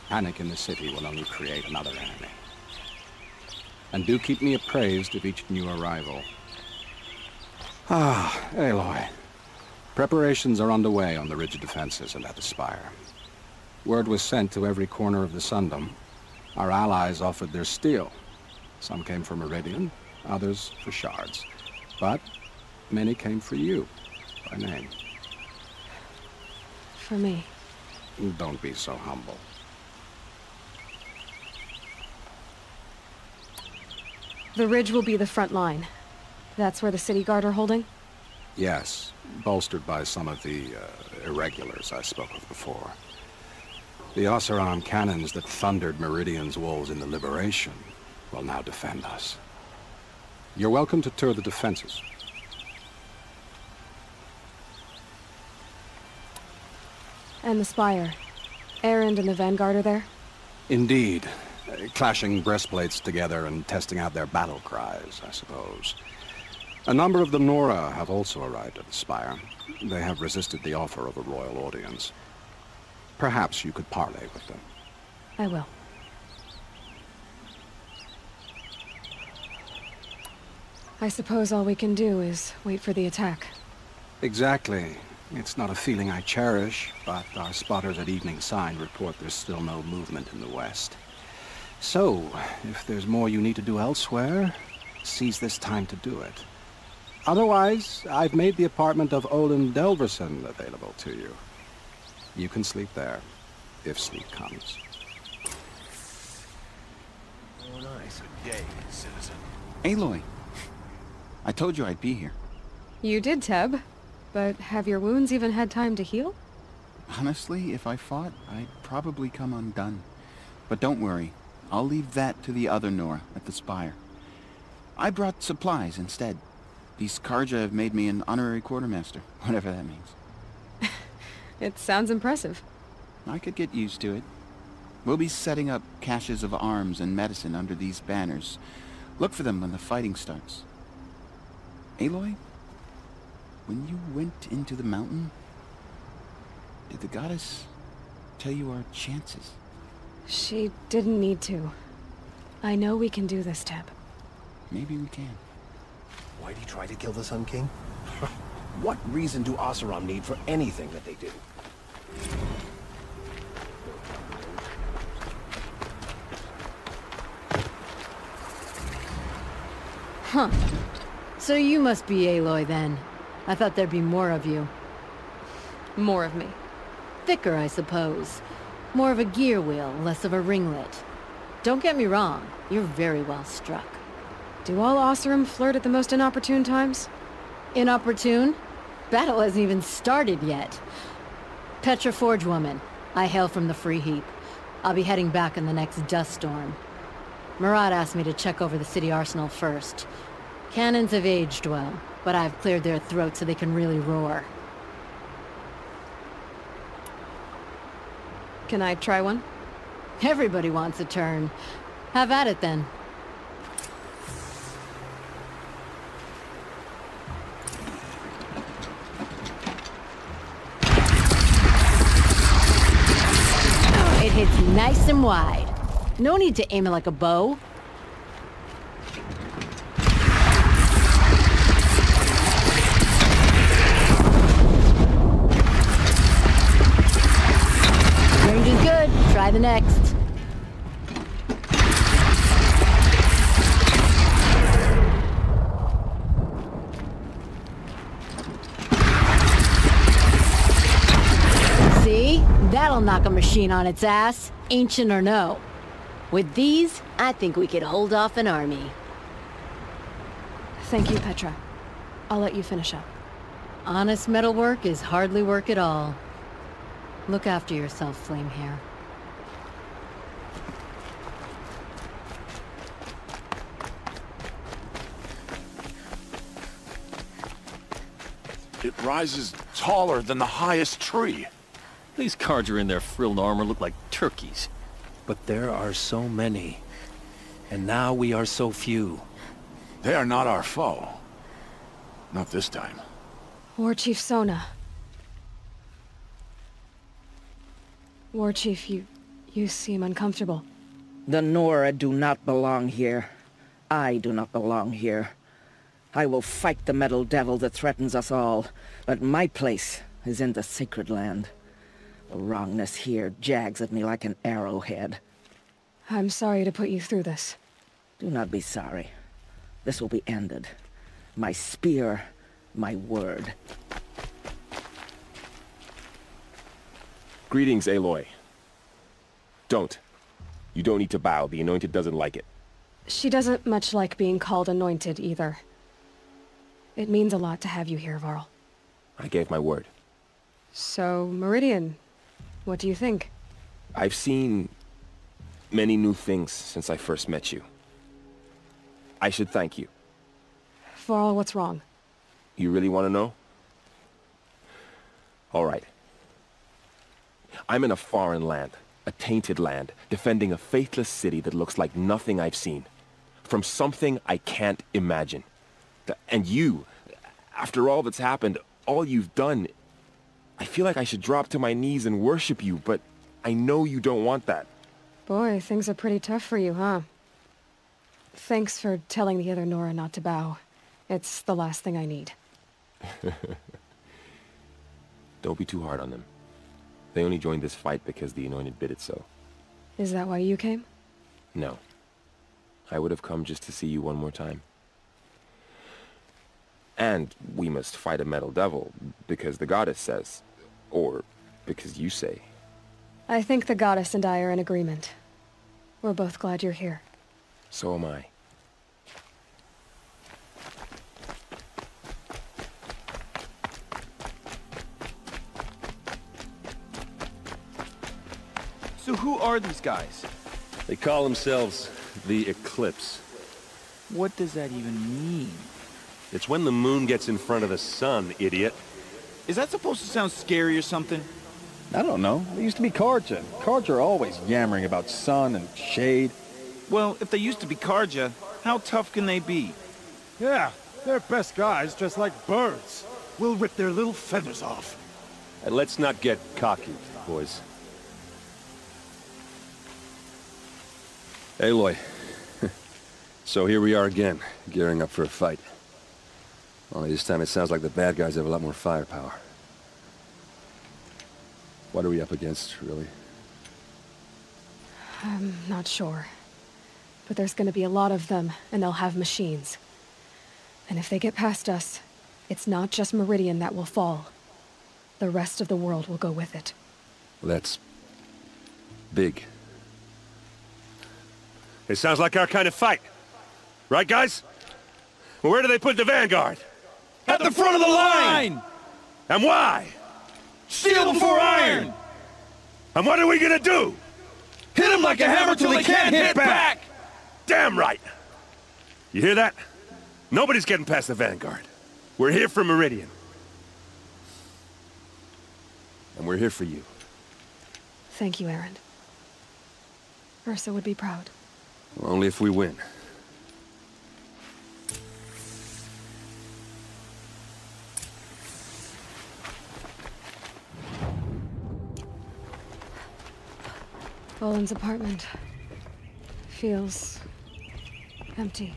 Panic in the city will only create another enemy. And do keep me appraised of each new arrival. Ah, Aloy. Preparations are underway on the ridge of defenses and at the Spire. Word was sent to every corner of the Sundom. Our allies offered their steel. Some came for Meridian, others for shards. But many came for you, by name. For me. Don't be so humble. The ridge will be the front line. That's where the City Guard are holding? Yes, bolstered by some of the irregulars I spoke of before. The Oseram cannons that thundered Meridian's walls in the Liberation will now defend us. You're welcome to tour the defenses. And the Spire. Erend and the Vanguard are there? Indeed. Clashing breastplates together and testing out their battle cries, I suppose. A number of the Nora have also arrived at the Spire. They have resisted the offer of a royal audience. Perhaps you could parley with them. I will. I suppose all we can do is wait for the attack. Exactly. It's not a feeling I cherish, but our spotters at Evening Sign report there's still no movement in the west. So, if there's more you need to do elsewhere, seize this time to do it. Otherwise, I've made the apartment of Olin Delverson available to you. You can sleep there, if sleep comes. Oh, nice day, citizen. Aloy, I told you I'd be here. You did, Teb. But have your wounds even had time to heal? Honestly, if I fought, I'd probably come undone. But don't worry, I'll leave that to the other Nora at the Spire. I brought supplies instead. These Karja have made me an honorary quartermaster, whatever that means. It sounds impressive. I could get used to it. We'll be setting up caches of arms and medicine under these banners. Look for them when the fighting starts. Aloy? When you went into the mountain, did the goddess tell you our chances? She didn't need to. I know we can do this, Teb. Maybe we can. Why'd he try to kill the Sun King? What reason do Oseram need for anything that they do? Huh. So you must be Aloy then. I thought there'd be more of you. More of me. Thicker, I suppose. More of a gear wheel, less of a ringlet. Don't get me wrong, you're very well struck. Do all Oseram flirt at the most inopportune times? Inopportune? Battle hasn't even started yet. Petra Forge woman. I hail from the Free Heap. I'll be heading back in the next dust storm. Murad asked me to check over the city arsenal first. Cannons have aged well, but I've cleared their throats so they can really roar. Can I try one? Everybody wants a turn. Have at it then. It hits nice and wide. No need to aim it like a bow. Range is good. Try the next. See? That'll knock a machine on its ass, ancient or no. With these, I think we could hold off an army. Thank you, Petra. I'll let you finish up. Honest metalwork is hardly work at all. Look after yourself, Flamehair. It rises taller than the highest tree. These Carja in their frilled armor look like turkeys. But there are so many. And now we are so few. They are not our foe. Not this time. War Chief Sona. War Chief, you seem uncomfortable. The Nora do not belong here. I do not belong here. I will fight the metal devil that threatens us all, but my place is in the Sacred Land. The wrongness here jags at me like an arrowhead. I'm sorry to put you through this. Do not be sorry. This will be ended. My spear, my word. Greetings, Aloy. Don't. You don't need to bow. The Anointed doesn't like it. She doesn't much like being called Anointed, either. It means a lot to have you here, Varl. I gave my word. So, Meridian, what do you think? I've seen many new things since I first met you. I should thank you. Varl, what's wrong? You really want to know? All right. I'm in a foreign land, a tainted land, defending a faithless city that looks like nothing I've seen. From something I can't imagine. And you, after all that's happened, all you've done, I feel like I should drop to my knees and worship you, but I know you don't want that. Boy, things are pretty tough for you, huh? Thanks for telling the other Nora not to bow. It's the last thing I need. Don't be too hard on them. They only joined this fight because the Anointed bid it so. Is that why you came? No. I would have come just to see you one more time. And we must fight a metal devil, because the goddess says. Or because you say. I think the goddess and I are in agreement. We're both glad you're here. So am I. So who are these guys? They call themselves the Eclipse. What does that even mean? It's when the moon gets in front of the sun, idiot. Is that supposed to sound scary or something? I don't know. They used to be Carja. Carja are always yammering about sun and shade. Well, if they used to be Carja, how tough can they be? Yeah, they're best guys dressed like birds. We'll rip their little feathers off. And let's not get cocky, boys. Aloy. So here we are again, gearing up for a fight. Only this time it sounds like the bad guys have a lot more firepower. What are we up against, really? I'm not sure. But there's gonna be a lot of them, and they'll have machines. And if they get past us, it's not just Meridian that will fall. The rest of the world will go with it. Well, that's big. It sounds like our kind of fight. Right, guys? Well, where do they put the Vanguard? At the front of the line! And why? Steel before iron! And what are we gonna do? Hit them like a hammer till they can't hit back! Damn right! You hear that? Nobody's getting past the Vanguard. We're here for Meridian. And we're here for you. Thank you, Erend. Ursa would be proud. Well, only if we win. Olin's apartment feels empty.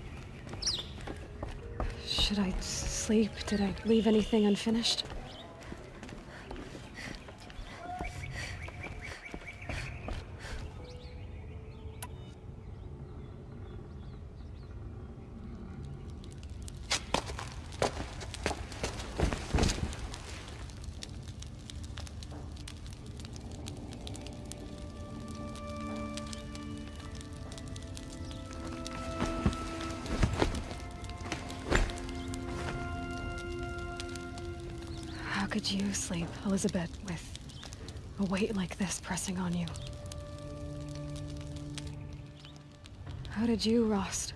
Should I sleep? Did I leave anything unfinished? How could you sleep, Elizabeth, with a weight like this pressing on you? How did you, Rost,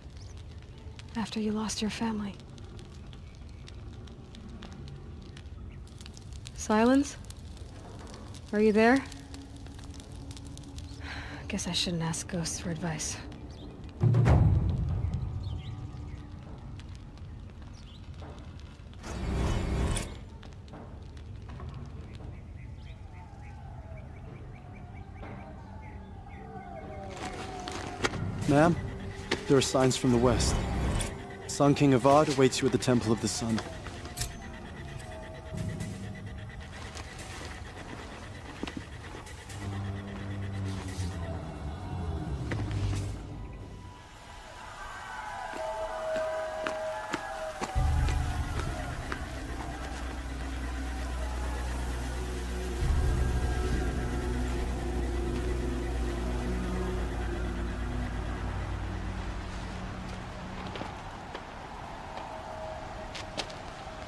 after you lost your family? Silence? Are you there? Guess I shouldn't ask ghosts for advice. Ma'am, there are signs from the west. Sun King Avad awaits you at the Temple of the Sun.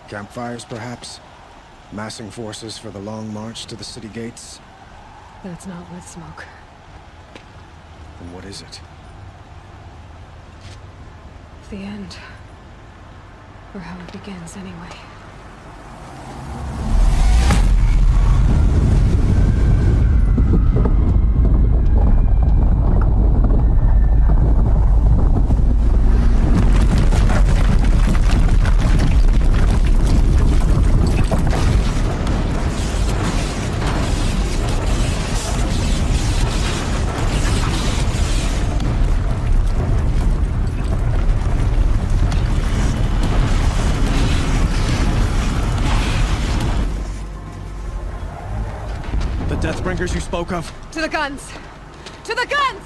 Campfires, perhaps? Massing forces for the long march to the city gates? That's not wood smoke. Then what is it? The end. Or how it begins, anyway. Deathbringers you spoke of? To the guns! To the guns!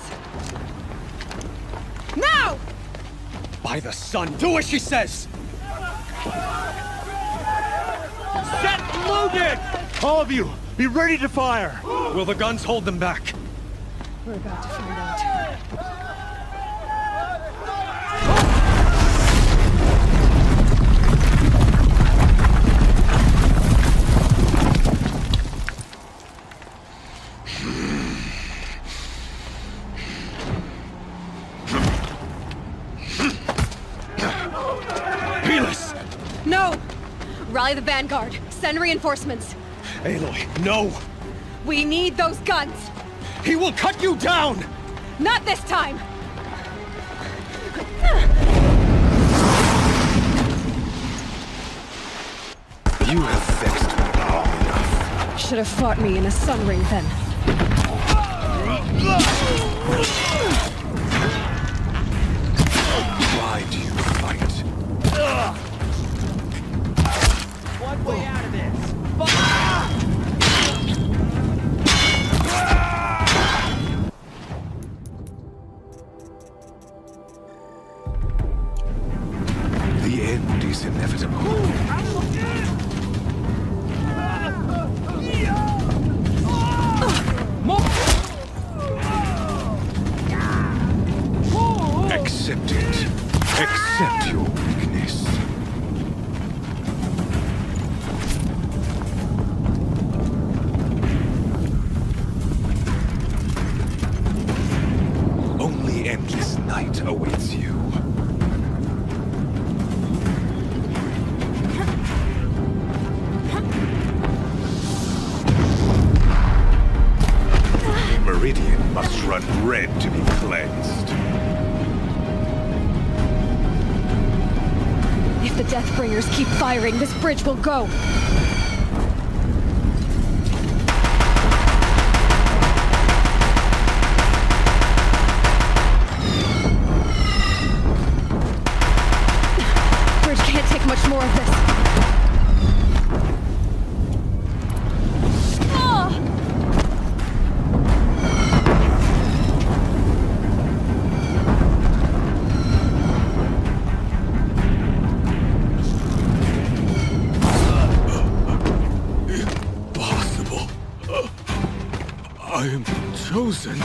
Now! By the sun, do as she says! Set loaded! All of you, be ready to fire! Will the guns hold them back? We're about to find out. No! Rally the Vanguard. Send reinforcements. Aloy, no! We need those guns! He will cut you down! Not this time! You have vexed me long enough. Should have fought me in a sun ring then. Why do you fight? One way out of this! The end is inevitable. Accept it. Accept your weakness. Only endless night awaits you. Meridian must run red to be cleansed. If the Deathbringers keep firing, this bridge will go. Bridge can't take much more of this. I am chosen.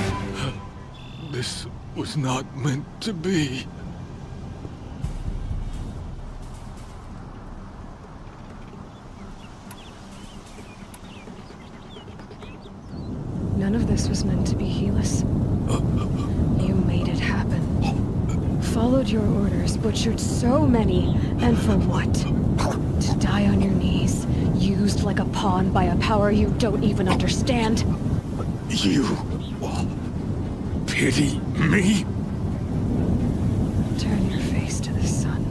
This was not meant to be. None of this was meant to be, Helis. You made it happen. Followed your orders, butchered so many, and for what? To die on your knees, used like a pawn by a power you don't even understand. You pity me? Turn your face to the sun.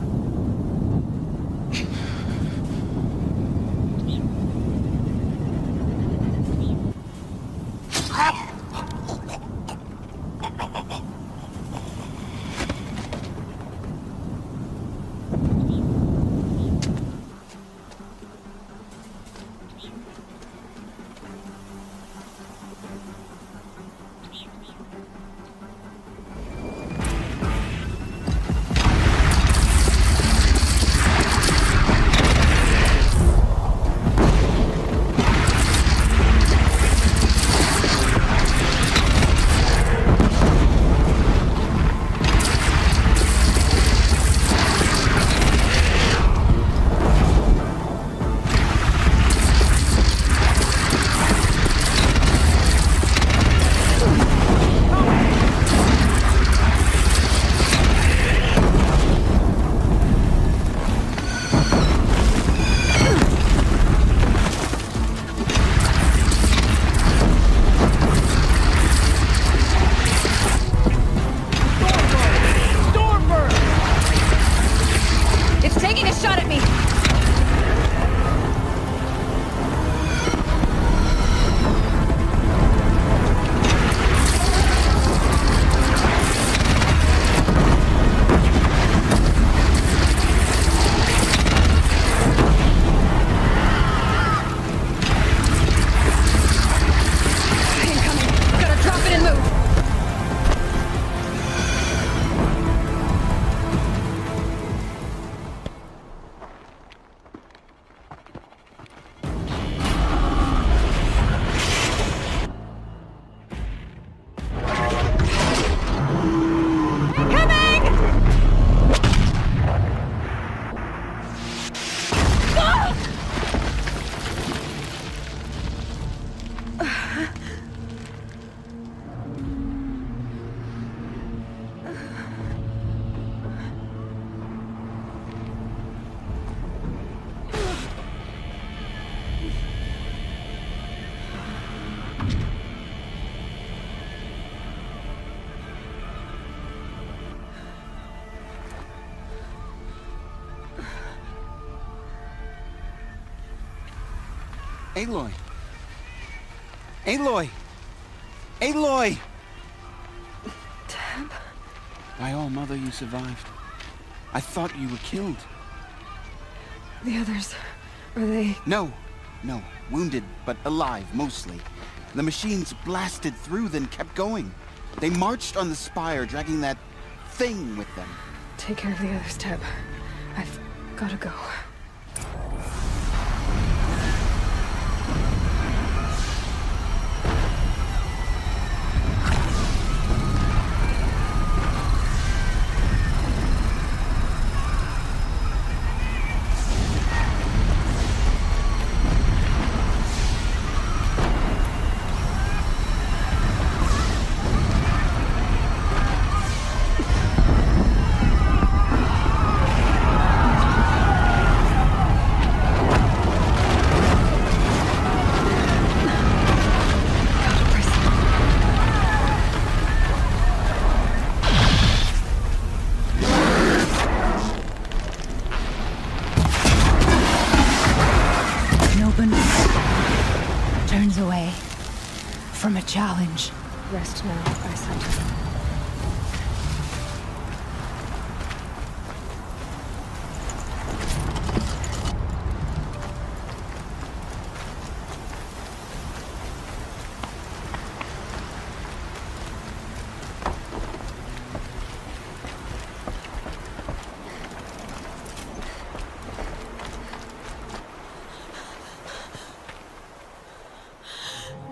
Aloy! Aloy! Aloy! Teb? By all mother, you survived. I thought you were killed. The others, are they... No. Wounded, but alive, mostly. The machines blasted through, then kept going. They marched on the spire, dragging that thing with them. Take care of the others, Teb. I've gotta go. challenge. Rest now, I said.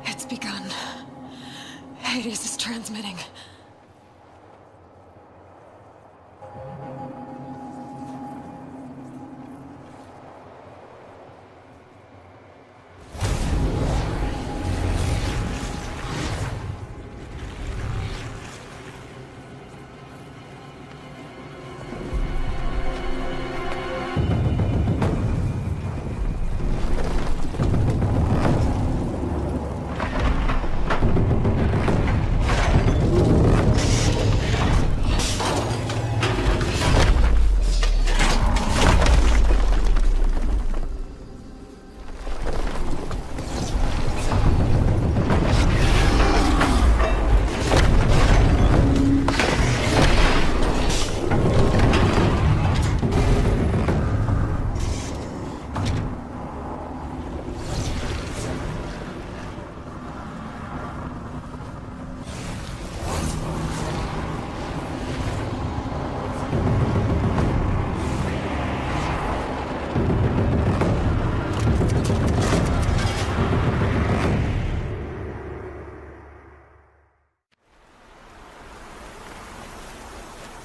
It's begun. Hades is transmitting.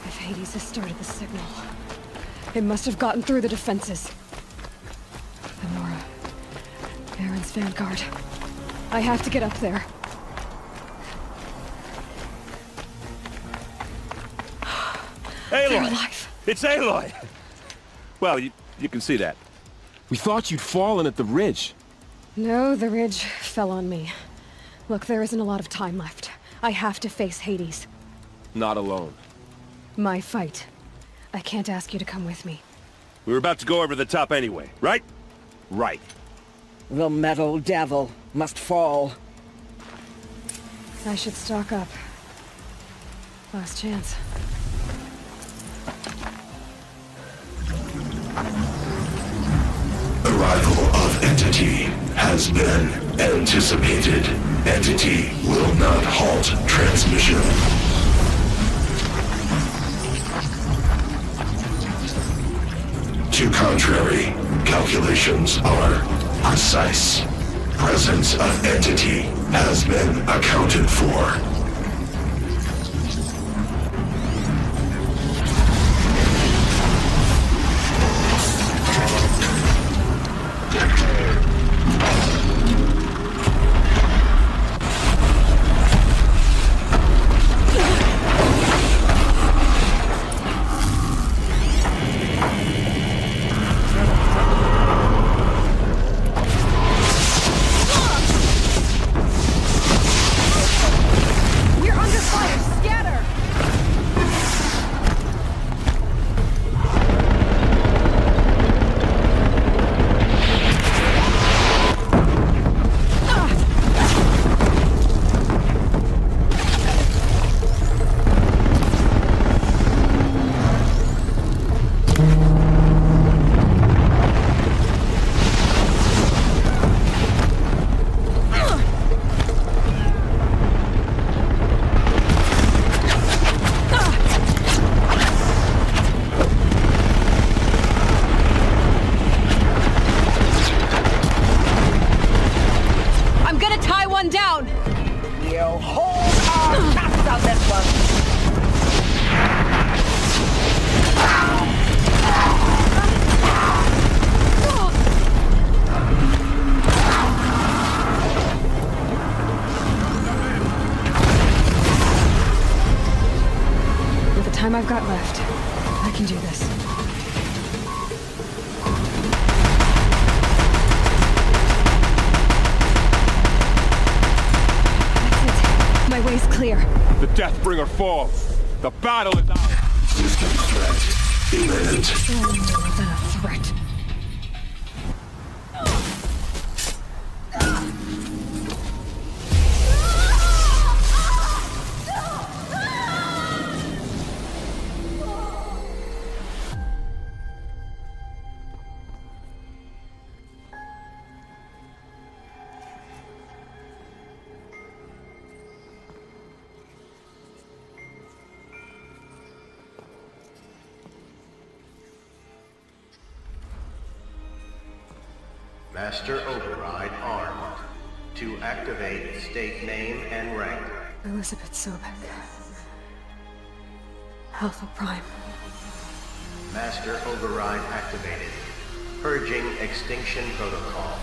If Hades has started the signal, it must have gotten through the defenses. Thenora, Aaron's vanguard. I have to get up there. Aloy! They're alive. It's Aloy! Well, you can see that. We thought you'd fallen at the ridge. No, the ridge fell on me. Look, there isn't a lot of time left. I have to face Hades. Not alone. My fight. I can't ask you to come with me. We were about to go over the top anyway, right? Right. The metal devil must fall. I should stock up. Last chance. Arrival of Entity has been anticipated. Entity will not halt transmission. To contrary, calculations are precise. Presence of Entity has been accounted for. Time I've got left. I can do this. That's it. My way's clear. The Deathbringer falls. The battle is ours. Distant threat imminent. More than a threat. Master Override armed. To activate, state name and rank. Elizabeth Sobek. Alpha Prime. Master Override activated. Purging extinction protocol.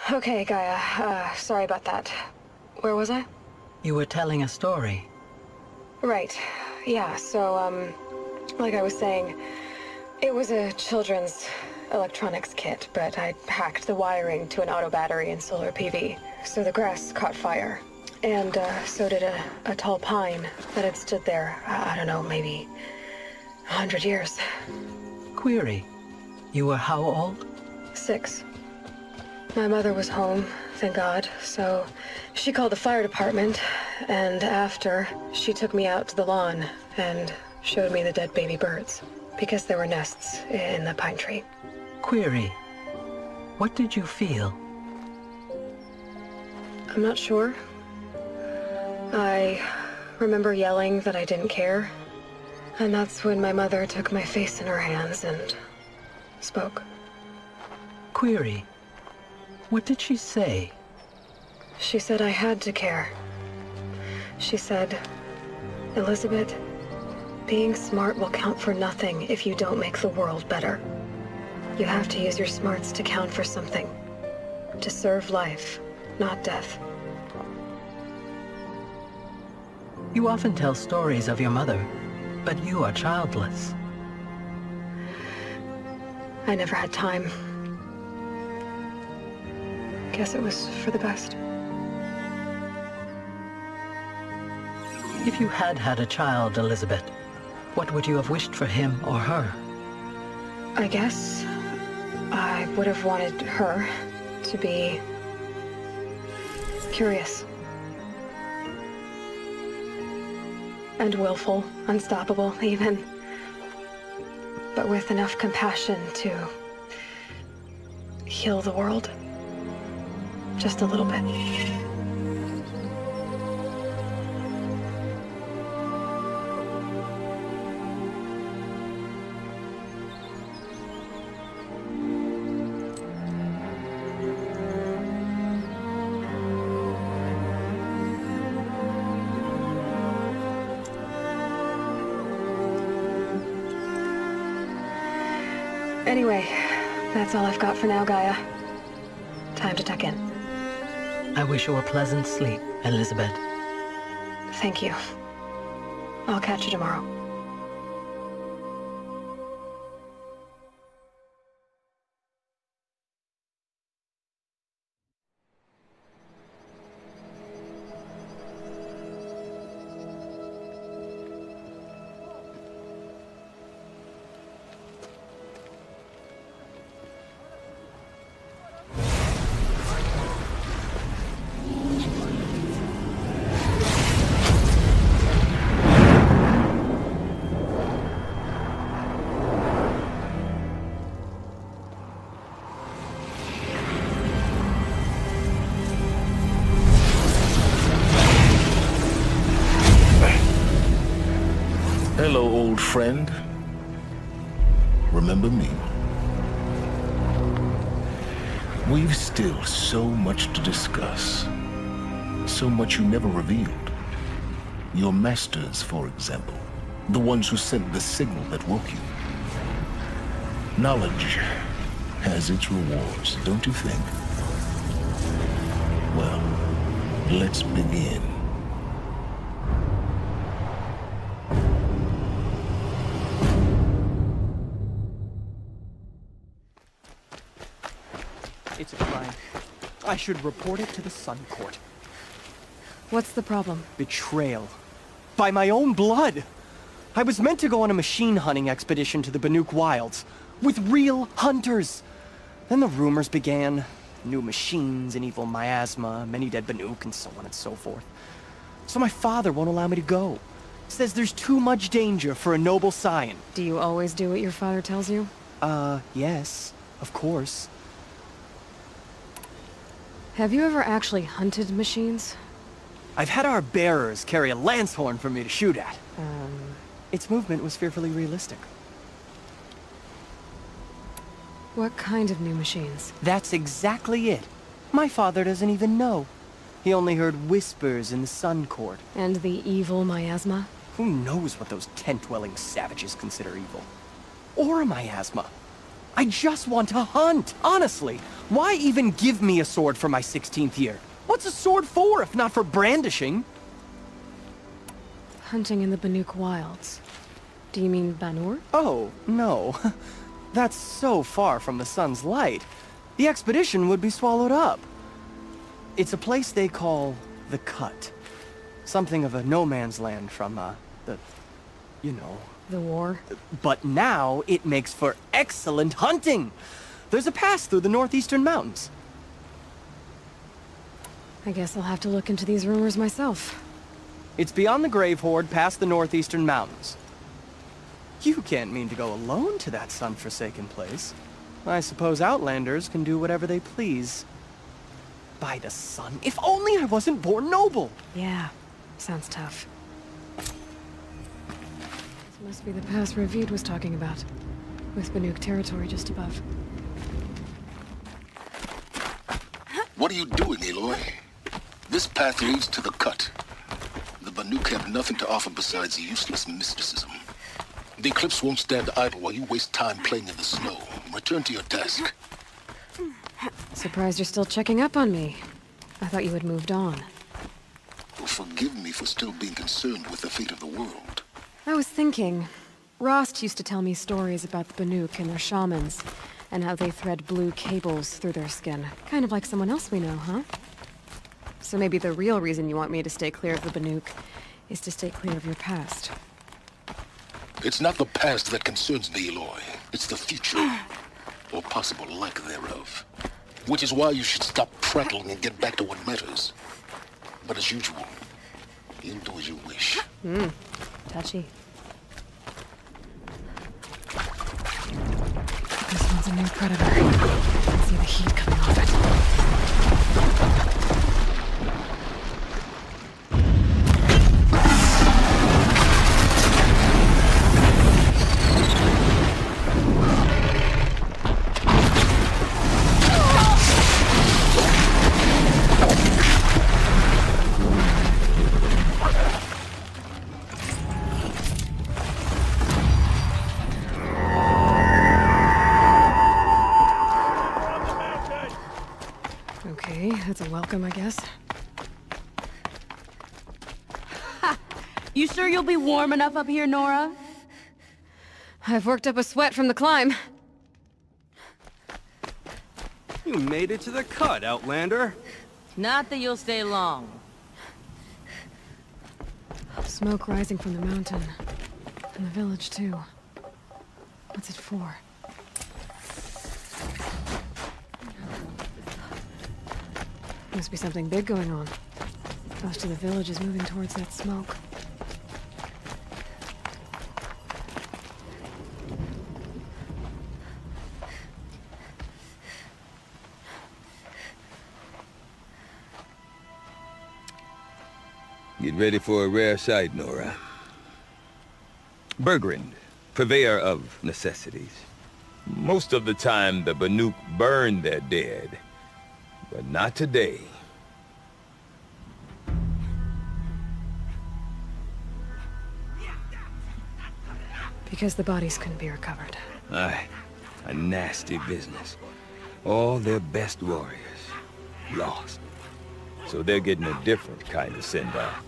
Okay, Gaia. Sorry about that. Where was I? You were telling a story. Right. Yeah, so, like I was saying, it was a children's electronics kit, but I hacked the wiring to an auto battery and solar PV. So the grass caught fire. And, so did a tall pine that had stood there, I don't know, maybe 100 years. Query. You were how old? 6. My mother was home, thank God, so she called the fire department, and after, she took me out to the lawn and showed me the dead baby birds, because there were nests in the pine tree. Query. What did you feel? I'm not sure. I remember yelling that I didn't care, and that's when my mother took my face in her hands and spoke. Query. What did she say? She said I had to care. She said, Elizabeth, being smart will count for nothing if you don't make the world better. You have to use your smarts to count for something. To serve life, not death. You often tell stories of your mother, but you are childless. I never had time. Guess it was for the best. If you had had a child, Elizabeth, what would you have wished for him or her? I guess I would have wanted her to be curious. And willful, unstoppable, even. But with enough compassion to heal the world. Just a little bit. Anyway, that's all I've got for now, Gaia. Time to tuck in. I wish you a pleasant sleep, Elizabeth. Thank you. I'll catch you tomorrow. Hello, old friend. Remember me? We've still so much to discuss. So much you never revealed. Your masters, for example. The ones who sent the signal that woke you. Knowledge has its rewards, don't you think? Well, let's begin. It's a crime. I should report it to the Sun Court. What's the problem? Betrayal. By my own blood! I was meant to go on a machine hunting expedition to the Banuk Wilds, with real hunters. Then the rumors began. New machines, an evil miasma, many dead Banuk, and so on and so forth. So my father won't allow me to go. Says there's too much danger for a noble scion. Do you always do what your father tells you? Yes, of course. Have you ever actually hunted machines? I've had our bearers carry a lance horn for me to shoot at. Its movement was fearfully realistic. What kind of new machines? That's exactly it. My father doesn't even know. He only heard whispers in the Sun Court. And the evil miasma? Who knows what those tent-dwelling savages consider evil? Or a miasma. I just want to hunt, honestly. Why even give me a sword for my 16th year? What's a sword for, if not for brandishing? Hunting in the Banuk Wilds. Do you mean Banur? Oh, no. That's so far from the sun's light. The expedition would be swallowed up. It's a place they call the Cut. Something of a no-man's land from, you know. The war? But now it makes for excellent hunting. There's a pass through the northeastern mountains. I guess I'll have to look into these rumors myself. It's beyond the Grave Horde, past the northeastern mountains. You can't mean to go alone to that sun-forsaken place. I suppose Outlanders can do whatever they please. By the sun, if only I wasn't born noble! Yeah, sounds tough. This must be the pass Ravid was talking about, with Banuk territory just above. What are you doing, Aloy? This path leads to the Cut. The Banuk have nothing to offer besides useless mysticism. The Eclipse won't stand idle while you waste time playing in the snow. Return to your task. Surprised you're still checking up on me. I thought you had moved on. Well, forgive me for still being concerned with the fate of the world. I was thinking, Rost used to tell me stories about the Banuk and their shamans, and how they thread blue cables through their skin. Kind of like someone else we know, huh? So maybe the real reason you want me to stay clear of the Banuk is to stay clear of your past. It's not the past that concerns me, Aloy. It's the future. Or possible lack thereof. Which is why you should stop prattling and get back to what matters. But as usual, you'll do as you wish. Touchy. This one's a new predator. I can see the heat coming off it. That's a welcome, I guess. Ha! You sure you'll be warm enough up here, Nora? I've worked up a sweat from the climb. You made it to the cut, Outlander. Not that you'll stay long. Smoke rising from the mountain. And the village, too. What's it for? Must be something big going on. Most of the village is moving towards that smoke. Get ready for a rare sight, Nora. Bergrand, purveyor of necessities. Most of the time, the Banuk burn their dead. But not today. Because the bodies couldn't be recovered. Aye, a nasty business. All their best warriors lost. So they're getting a different kind of send-off.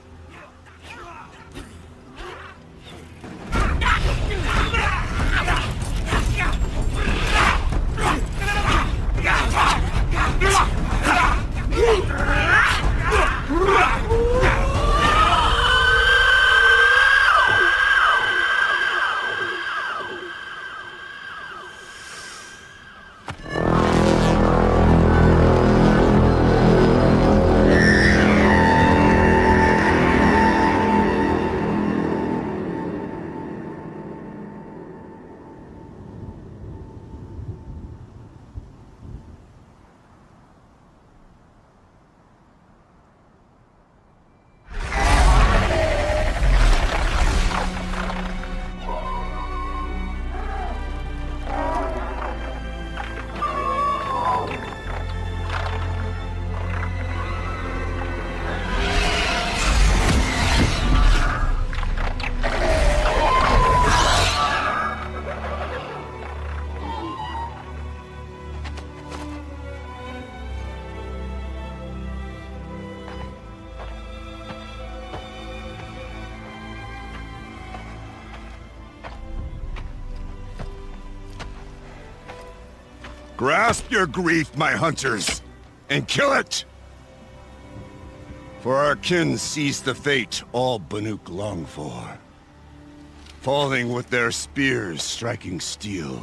Grasp your grief, my hunters, and kill it! For our kin sees the fate all Banuk long for. Falling with their spears striking steel.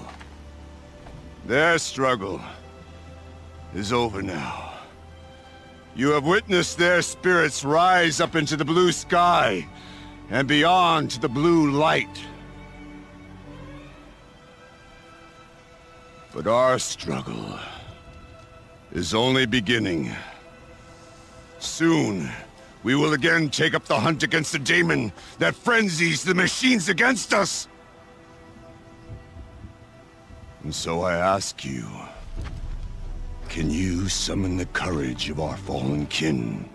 Their struggle is over now. You have witnessed their spirits rise up into the blue sky, and beyond to the blue light. But our struggle is only beginning. Soon, we will again take up the hunt against the daemon that frenzies the machines against us. And so I ask you, can you summon the courage of our fallen kin?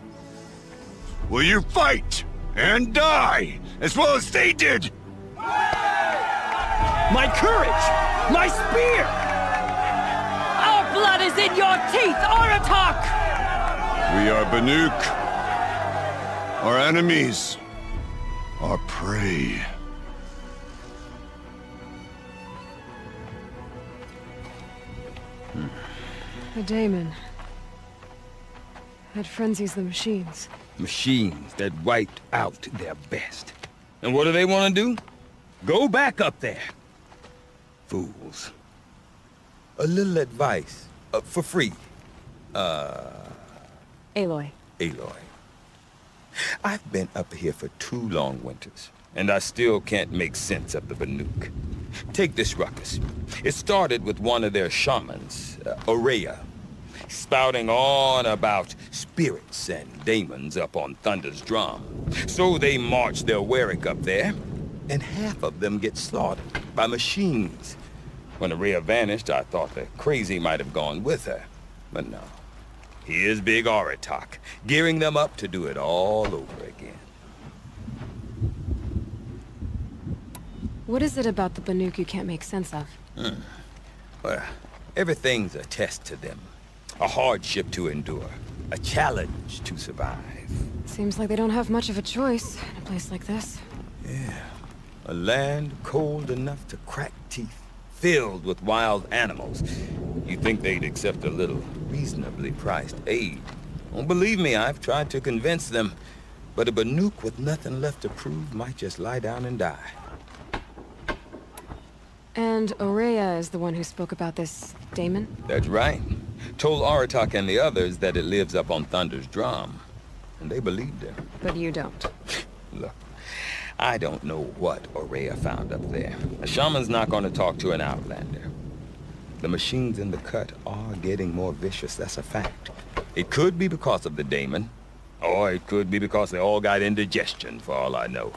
Will you fight and die as well as they did? My courage! My spear! Our blood is in your teeth, Aratak! We are Banuk. Our enemies are prey. The daemon. That frenzies the machines. Machines that wiped out their best. And what do they want to do? Go back up there. Fools. A little advice, for free. Aloy. Aloy. I've been up here for 2 long winters, and I still can't make sense of the Banuk. Take this ruckus. It started with one of their shamans, Ourea, spouting on about spirits and daemons up on Thunder's drum. So they march their Warwick up there, and half of them get slaughtered by machines. When Ourea vanished, I thought the crazy might have gone with her, but no. Here's Big Aratak, gearing them up to do it all over again. What is it about the Banuk you can't make sense of? Well, everything's a test to them. A hardship to endure. a challenge to survive. Seems like they don't have much of a choice in a place like this. Yeah. A land cold enough to crack teeth, filled with wild animals. You'd think they'd accept a little reasonably priced aid. Well, believe me, I've tried to convince them, but a Banuk with nothing left to prove might just lie down and die. And Ourea is the one who spoke about this daemon? That's right. Told Aratak and the others that it lives up on Thunder's drum. And they believed him. But you don't. Look, I don't know what Ourea found up there. A shaman's not going to talk to an outlander. The machines in the cut are getting more vicious, that's a fact. It could be because of the daemon, or it could be because they all got indigestion, for all I know.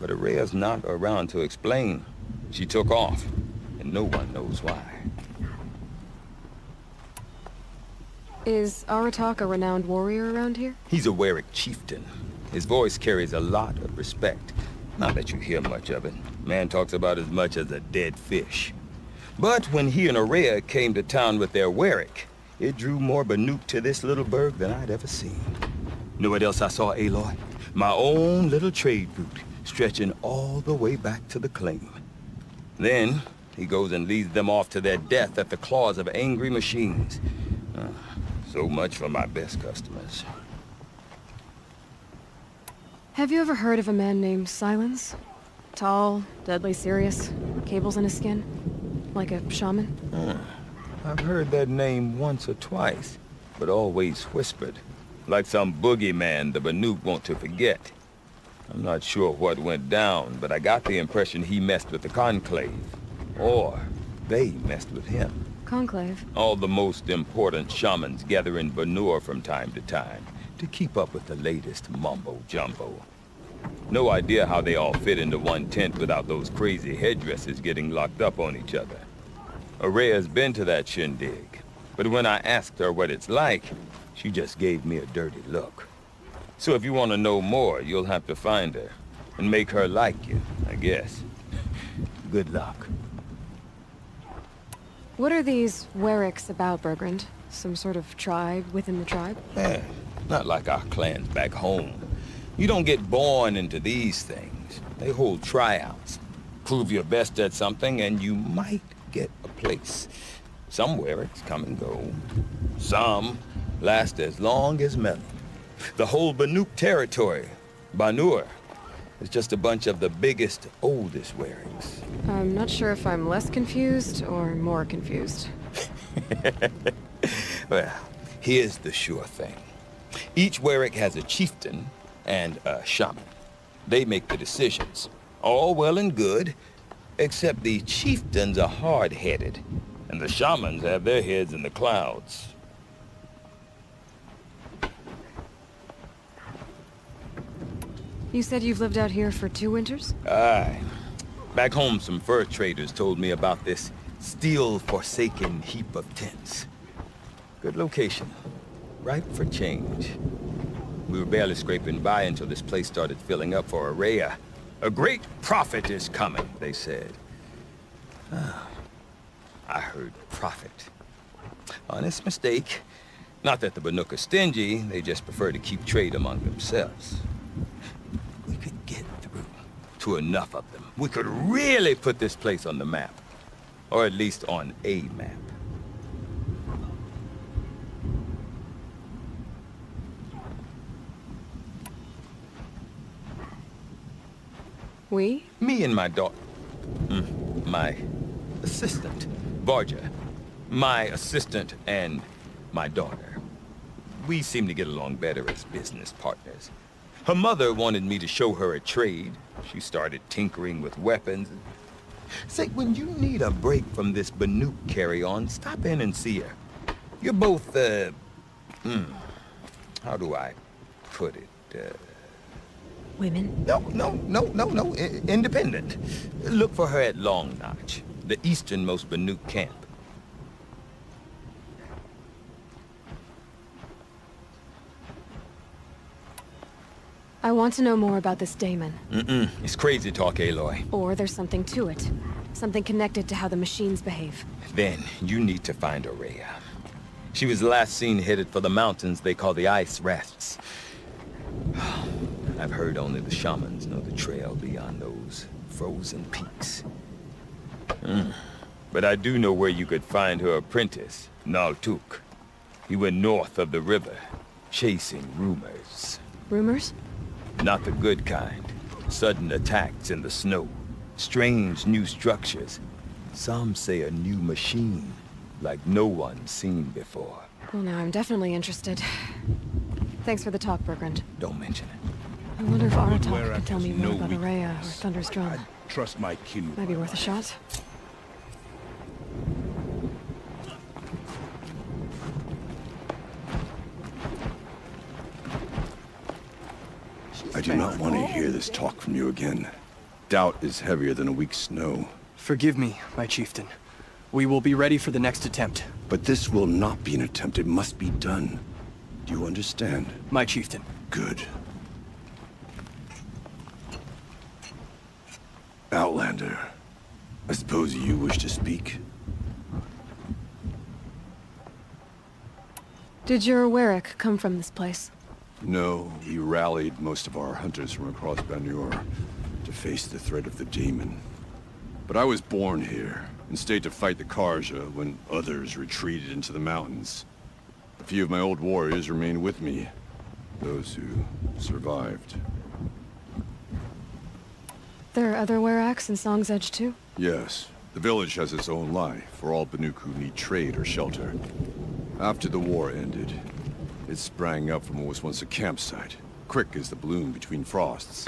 But Ourea's not around to explain. She took off, and no one knows why. Is Aratak a renowned warrior around here? He's a Werik chieftain. His voice carries a lot of respect. Not that you hear much of it. Man talks about as much as a dead fish. But when he and Ourea came to town with their Werik, it drew more Banuk to this little burg than I'd ever seen. Know what else I saw, Aloy? My own little trade route, stretching all the way back to the claim. Then, he goes and leads them off to their death at the claws of angry machines. So much for my best customers. Have you ever heard of a man named Silence? Tall, deadly serious, cables in his skin? Like a shaman? I've heard that name once or twice, but always whispered. Like some boogeyman the Banuk want to forget. I'm not sure what went down, but I got the impression he messed with the Conclave. Or they messed with him. Conclave? All the most important shamans gather in Banur from time to time to keep up with the latest mumbo-jumbo. No idea how they all fit into one tent without those crazy headdresses getting locked up on each other. Ourea's been to that shindig, but when I asked her what it's like, she just gave me a dirty look. So if you want to know more, you'll have to find her and make her like you, I guess. Good luck. What are these Weriks about, Bergrand? Some sort of tribe within the tribe? Not like our clans back home. You don't get born into these things. They hold tryouts. Prove your best at something and you might get a place. Some Weriks come and go. Some last as long as Melon. The whole Banuk territory, Banur, is just a bunch of the biggest, oldest Weriks. I'm not sure if I'm less confused or more confused. Well, here's the sure thing. Each Werik has a chieftain and a shaman. They make the decisions. All well and good, except the chieftains are hard-headed, and the shamans have their heads in the clouds. You said you've lived out here for 2 winters? Aye. Back home, some fur traders told me about this steel-forsaken heap of tents. Good location. Ripe for change. We were barely scraping by until this place started filling up for Ourea. A great prophet is coming, they said. I heard prophet. Honest mistake. Not that the Banuk are stingy, they just prefer to keep trade among themselves. We could get through to enough of them. We could really put this place on the map. Or at least on a map. We? Me and my daughter. My assistant, Varja. My assistant and my daughter. We seem to get along better as business partners. Her mother wanted me to show her a trade. She started tinkering with weapons. Say, when you need a break from this Banuk carry-on, stop in and see her. You're both, how do I put it, Women? No. Independent. Look for her at Long Notch, the easternmost Banuk camp. I want to know more about this daemon. It's crazy talk, Aloy. Or there's something to it. Something connected to how the machines behave. Then you need to find Ourea. She was last seen headed for the mountains they call the Ice Rafts. I've heard only the shamans know the trail beyond those frozen peaks. But I do know where you could find her apprentice, Naltuk. He went north of the river, chasing rumors. Rumors? Not the good kind. Sudden attacks in the snow. Strange new structures. Some say a new machine, like no one's seen before. Well, now I'm definitely interested. Thanks for the talk, Bergrand. Don't mention it. I wonder if Aratak could tell me more about Ourea or Thunder's drum. Trust my kin. Might be worth a shot. I do not want to hear this talk from you again. Doubt is heavier than a week's snow. Forgive me, my chieftain. We will be ready for the next attempt. But this will not be an attempt. It must be done. Do you understand? My chieftain. Good. Outlander, I suppose you wish to speak? Did your Werik come from this place? No, we rallied most of our hunters from across Banur to face the threat of the Daemon. But I was born here, and stayed to fight the Karja when others retreated into the mountains. A few of my old warriors remained with me, those who survived. There are other Weraks in Song's Edge too? Yes, the village has its own life for all Banuk who need trade or shelter. After the war ended, it sprang up from what was once a campsite, quick as the bloom between frosts.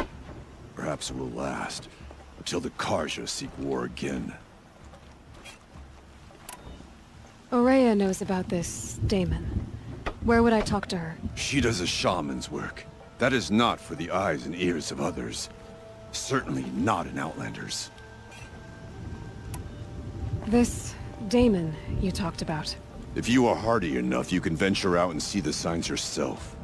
Perhaps it will last, until the Karja seek war again. Ourea knows about this Daemon. Where would I talk to her? She does a shaman's work. That is not for the eyes and ears of others. Certainly not an Outlander's. This Daemon you talked about. If you are hardy enough, you can venture out and see the signs yourself.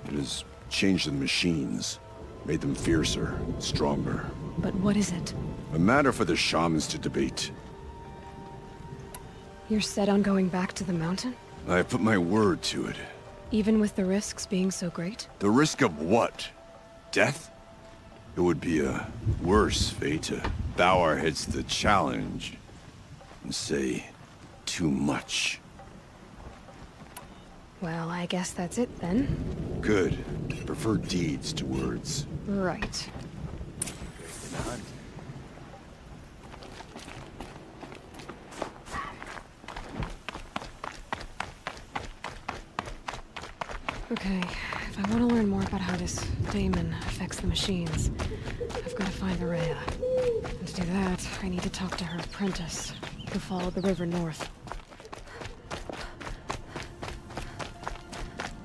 It has changed the machines, made them fiercer, stronger. But what is it? A matter for the shamans to debate. You're set on going back to the mountain? I have put my word to it. Even with the risks being so great? The risk of what? Death? It would be a worse fate to bow our heads to the challenge and say too much. Well, I guess that's it then. Good. Prefer deeds to words. Right. Okay, if I want to learn more about how this Daemon affects the machines, I've got to find Ourea. And to do that, I need to talk to her apprentice, who followed the river north.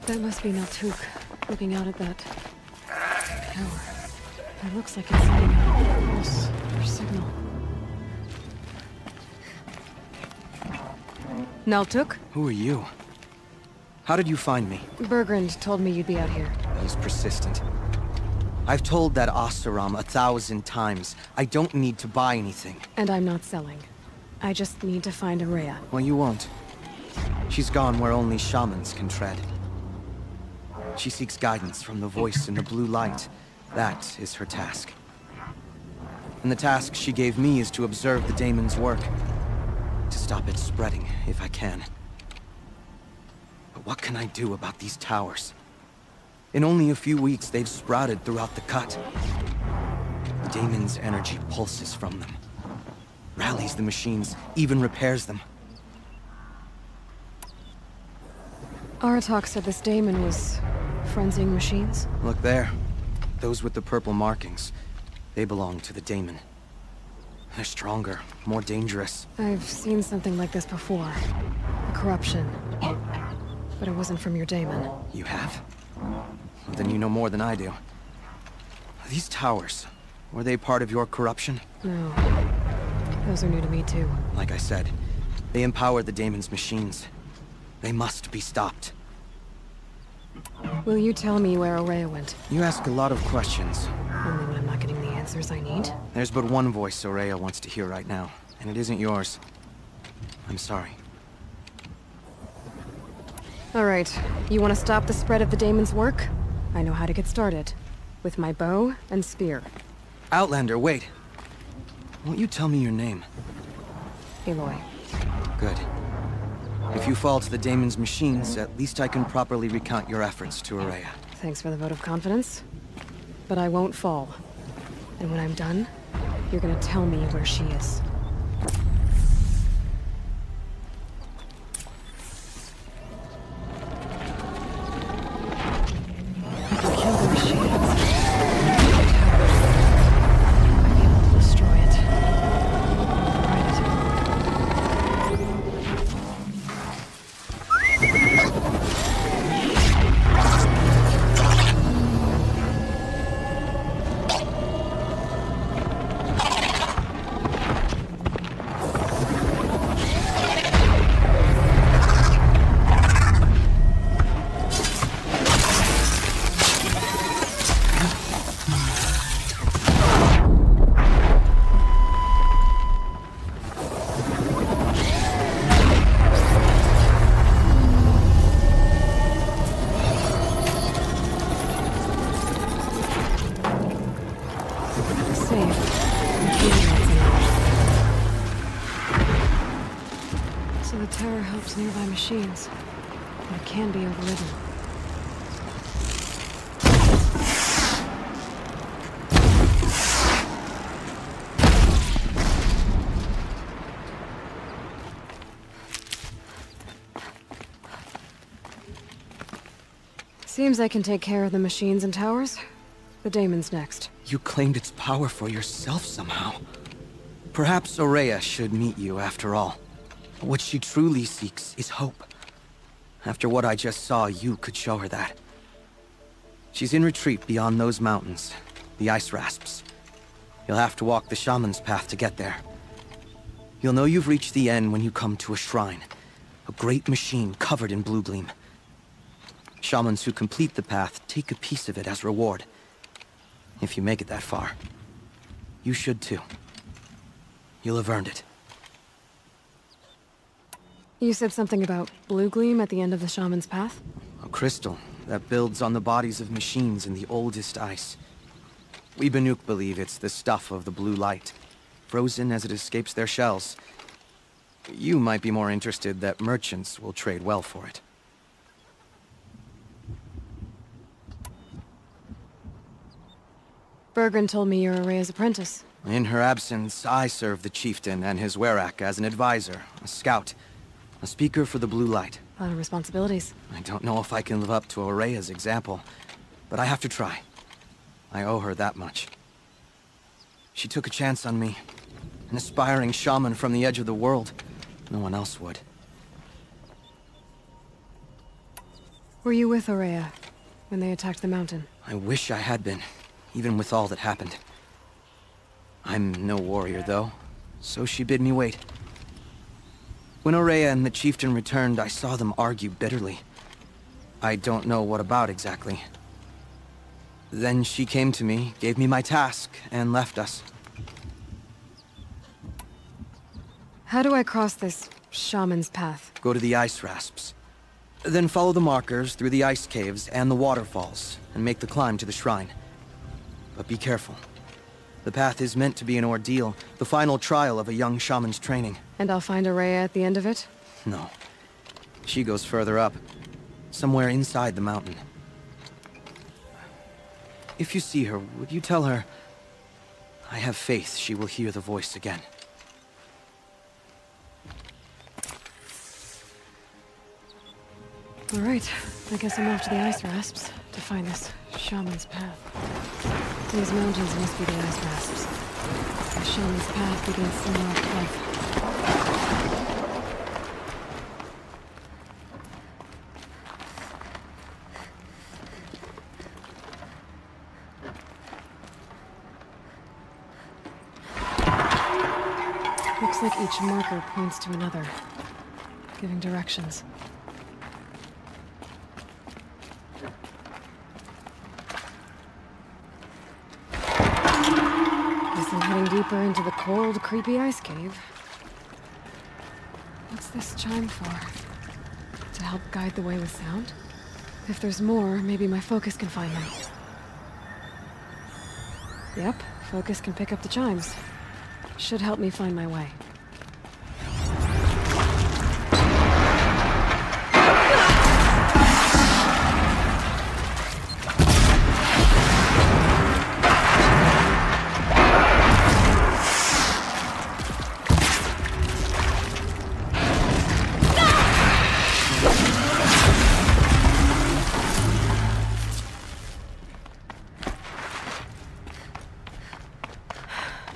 That must be Naltuk, looking out at that tower. It looks like it's sending out a pulse or signal. Naltuk? Who are you? How did you find me? Bergrand told me you'd be out here. He's persistent. I've told that Oseram 1,000 times. I don't need to buy anything. And I'm not selling. I just need to find Ourea. Well, you won't. She's gone where only shamans can tread. She seeks guidance from the voice in the blue light. That is her task. And the task she gave me is to observe the Daemon's work. To stop it spreading, if I can. But what can I do about these towers? In only a few weeks, they've sprouted throughout the cut. The Daemon's energy pulses from them. Rallies the machines, even repairs them. Aratak said this Daemon was frenzying machines? Look there. Those with the purple markings. They belong to the Daemon. They're stronger, more dangerous. I've seen something like this before. A corruption. But it wasn't from your Daemon. You have? Then you know more than I do. These towers, were they part of your corruption? No. Those are new to me too. Like I said, they empowered the Daemon's machines. They must be stopped. Will you tell me where Ourea went? You ask a lot of questions. Only when I'm not getting the answers I need? There's but one voice Ourea wants to hear right now, and it isn't yours. I'm sorry. Alright, you want to stop the spread of the Daemon's work? I know how to get started. With my bow and spear. Outlander, wait. Won't you tell me your name? Aloy. Good. If you fall to the Daemon's machines, at least I can properly recount your efforts to Ourea. Thanks for the vote of confidence. But I won't fall. And when I'm done, you're gonna tell me where she is. Kill the machines. I'll be able to destroy it. So the tower helps nearby machines, but it can be overridden. Seems I can take care of the machines and towers. The Daemon's next. You claimed its power for yourself somehow. Perhaps Ourea should meet you after all. What she truly seeks is hope. After what I just saw, you could show her that. She's in retreat beyond those mountains, the Ice Rasps. You'll have to walk the Shaman's path to get there. You'll know you've reached the end when you come to a shrine. A great machine covered in blue gleam. Shamans who complete the path take a piece of it as reward. If you make it that far, you should too. You'll have earned it. You said something about blue gleam at the end of the Shaman's path? A crystal that builds on the bodies of machines in the oldest ice. We Banuk believe it's the stuff of the blue light, frozen as it escapes their shells. You might be more interested that merchants will trade well for it. Bergren told me you're Ourea's apprentice. In her absence, I serve the chieftain and his Werak as an advisor, a scout, a speaker for the blue light. A lot of responsibilities. I don't know if I can live up to Ourea's example, but I have to try. I owe her that much. She took a chance on me, an aspiring shaman from the edge of the world. No one else would. Were you with Ourea when they attacked the mountain? I wish I had been, even with all that happened. I'm no warrior, though, so she bid me wait. When Ourea and the chieftain returned, I saw them argue bitterly. I don't know what about exactly. Then she came to me, gave me my task, and left us. How do I cross this shaman's path? Go to the Ice Rasps. Then follow the markers through the ice caves and the waterfalls, and make the climb to the shrine. But be careful. The path is meant to be an ordeal, the final trial of a young shaman's training. And I'll find Ourea at the end of it? No. She goes further up, somewhere inside the mountain. If you see her, would you tell her, I have faith she will hear the voice again. All right, I guess I'm off to the Ice Rasps to find this shaman's path. These mountains must be the Ice Rasps. The shaman's path begins somewhere up above. Looks like each marker points to another, giving directions. I'm heading deeper into the cold, creepy ice cave. What's this chime for? To help guide the way with sound? If there's more, maybe my focus can find them. Yep, focus can pick up the chimes. Should help me find my way.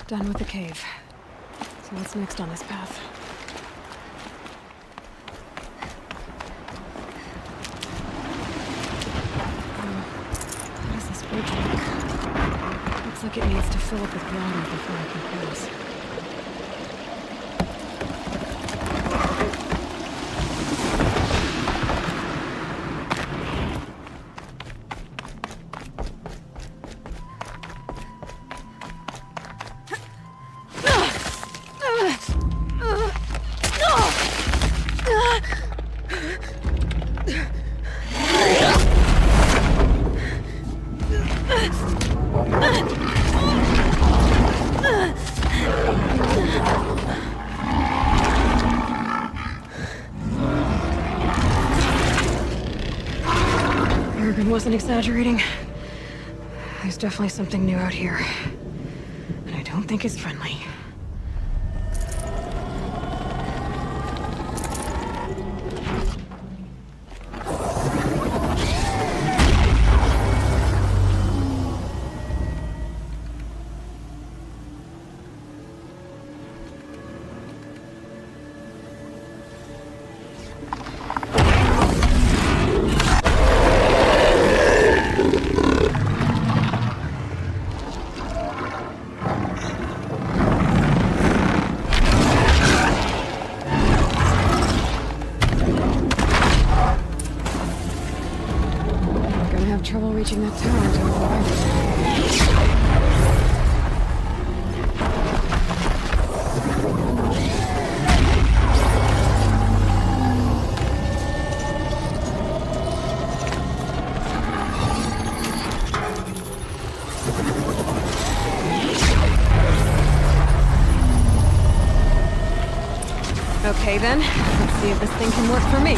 Done with the cave. So what's next on this path? How does this bridge work? Looks like it needs to fill up with water before I can cross. Wasn't exaggerating. There's definitely something new out here. And I don't think it's friendly. Reaching that tower to revive Okay then, let's see if this thing can work for me.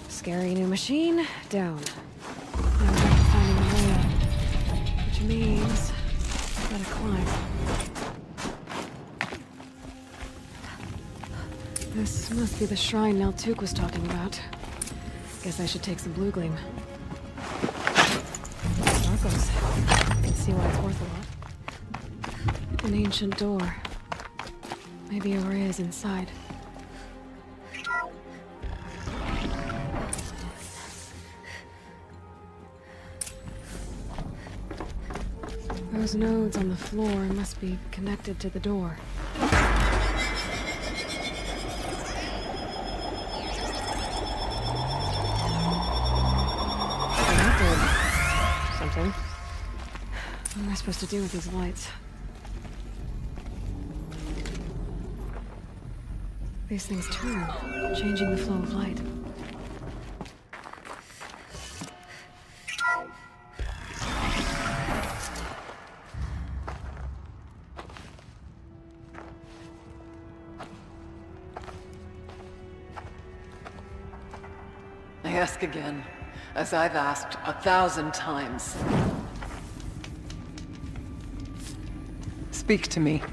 Scary new machine, down. Now we're back to finding a way up. Which means gotta climb. This must be the shrine Naltuk was talking about. Guess I should take some blue gleam. Sparkles. I can see why it's worth a lot. An ancient door. Maybe a ray is inside. Those nodes on the floor must be connected to the door. Something. What am I supposed to do with these lights? These things turn, changing the flow of light. I ask again, as I've asked 1,000 times. Speak to me.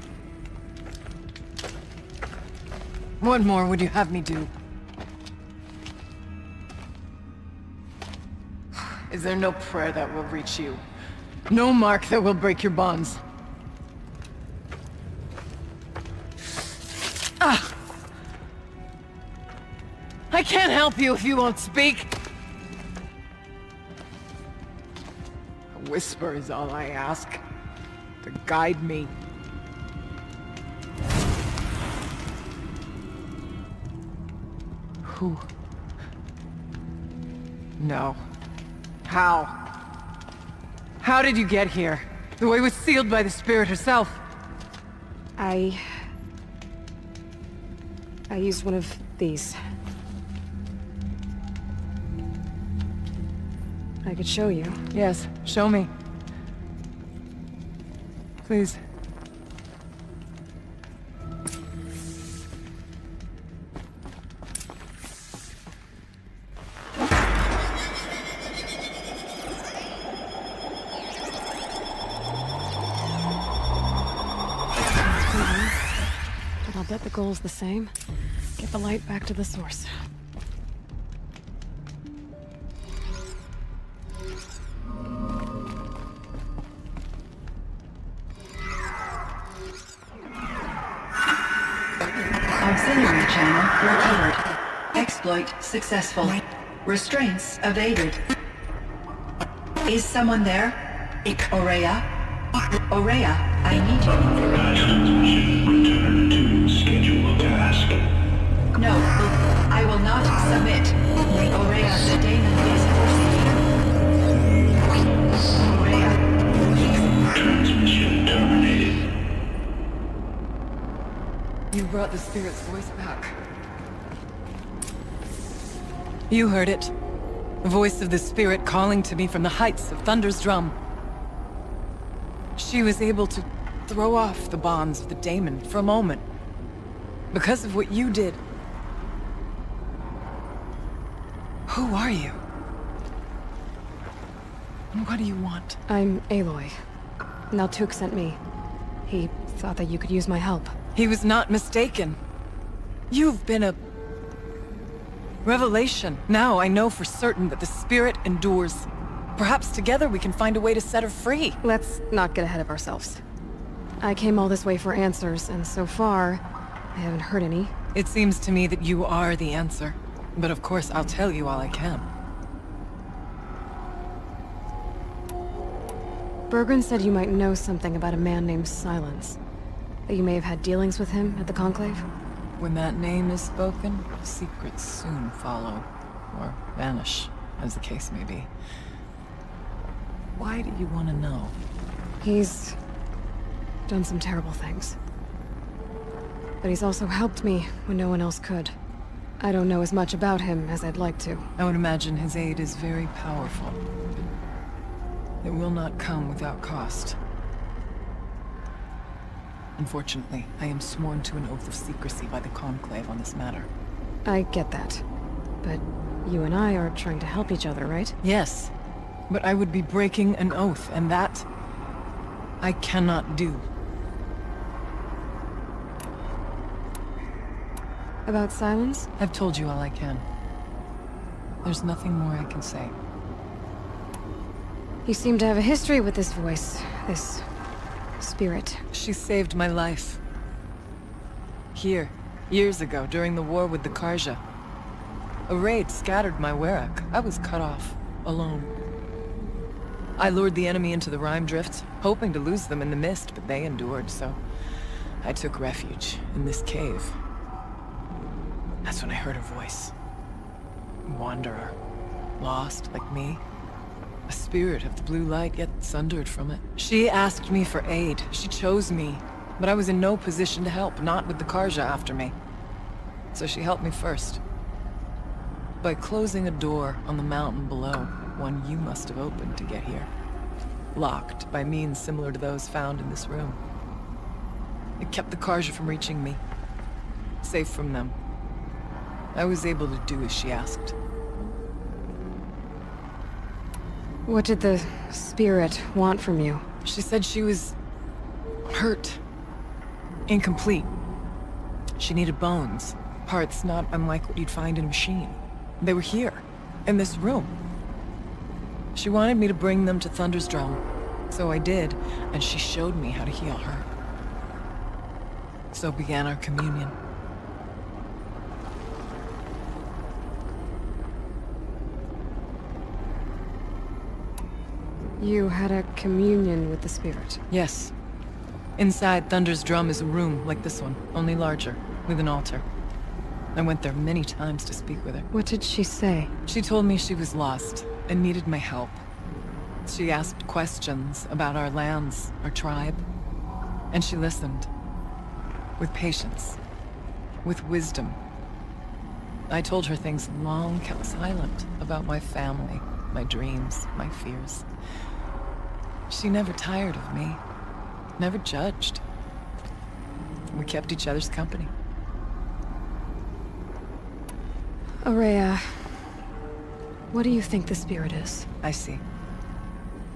What more would you have me do? Is there no prayer that will reach you? No mark that will break your bonds? Ah! I can't help you if you won't speak! A whisper is all I ask. To guide me. Who? No. How? How did you get here? The way was sealed by the Spirit herself. I used one of these. I could show you. Yes, show me. Please. But I'll bet the goal's the same. Get the light back to the source. Auxiliary channel recovered. Exploit successful. Restraints evaded. Is someone there? Ourea? Ourea, I need you. Return to scheduled task. No, I will not submit. Ourea, the daemon is forcing you. Ourea. Transmission terminated. You brought the Spirit's voice back. You heard it. The voice of the Spirit calling to me from the heights of Thunder's drum. She was able to throw off the bonds of the daemon for a moment. Because of what you did. Who are you? And what do you want? I'm Aloy. Naltuk sent me. He thought that you could use my help. He was not mistaken. You've been a revelation. Now I know for certain that the Spirit endures. Perhaps together we can find a way to set her free. Let's not get ahead of ourselves. I came all this way for answers, and so far, I haven't heard any. It seems to me that you are the answer. But of course, I'll tell you all I can. Bergren said you might know something about a man named Silence. That you may have had dealings with him at the Conclave? When that name is spoken, secrets soon follow. Or vanish, as the case may be. Why do you want to know? He's done some terrible things. But he's also helped me when no one else could. I don't know as much about him as I'd like to. I would imagine his aid is very powerful. It will not come without cost. Unfortunately, I am sworn to an oath of secrecy by the Conclave on this matter. I get that. But you and I are trying to help each other, right? Yes. But I would be breaking an oath, and that I cannot do. About Silence? I've told you all I can. There's nothing more I can say. You seem to have a history with this voice, this spirit. She saved my life. Here, years ago, during the war with the Karja. A raid scattered my Werak. I was cut off, alone. I lured the enemy into the Rime Drift, hoping to lose them in the mist, but they endured, so I took refuge in this cave. That's when I heard her voice. A wanderer. Lost, like me. A spirit of the blue light, yet sundered from it. She asked me for aid. She chose me. But I was in no position to help, not with the Karja after me. So she helped me first. By closing a door on the mountain below, one you must have opened to get here. Locked by means similar to those found in this room. It kept the Karja from reaching me. Safe from them. I was able to do as she asked. What did the spirit want from you? She said she was hurt Incomplete. She needed bones. Parts not unlike what you'd find in a machine. They were here, in this room. She wanted me to bring them to Thunder's Drum. So I did, and she showed me how to heal her. So began our communion. You had a communion with the spirit? Yes. Inside Thunder's Drum is a room like this one, only larger, with an altar. I went there many times to speak with her. What did she say? She told me she was lost and needed my help. She asked questions about our lands, our tribe, and she listened. With patience. With wisdom. I told her things long kept silent about my family, my dreams, my fears. She never tired of me. Never judged. We kept each other's company. Ourea, what do you think the spirit is? I see.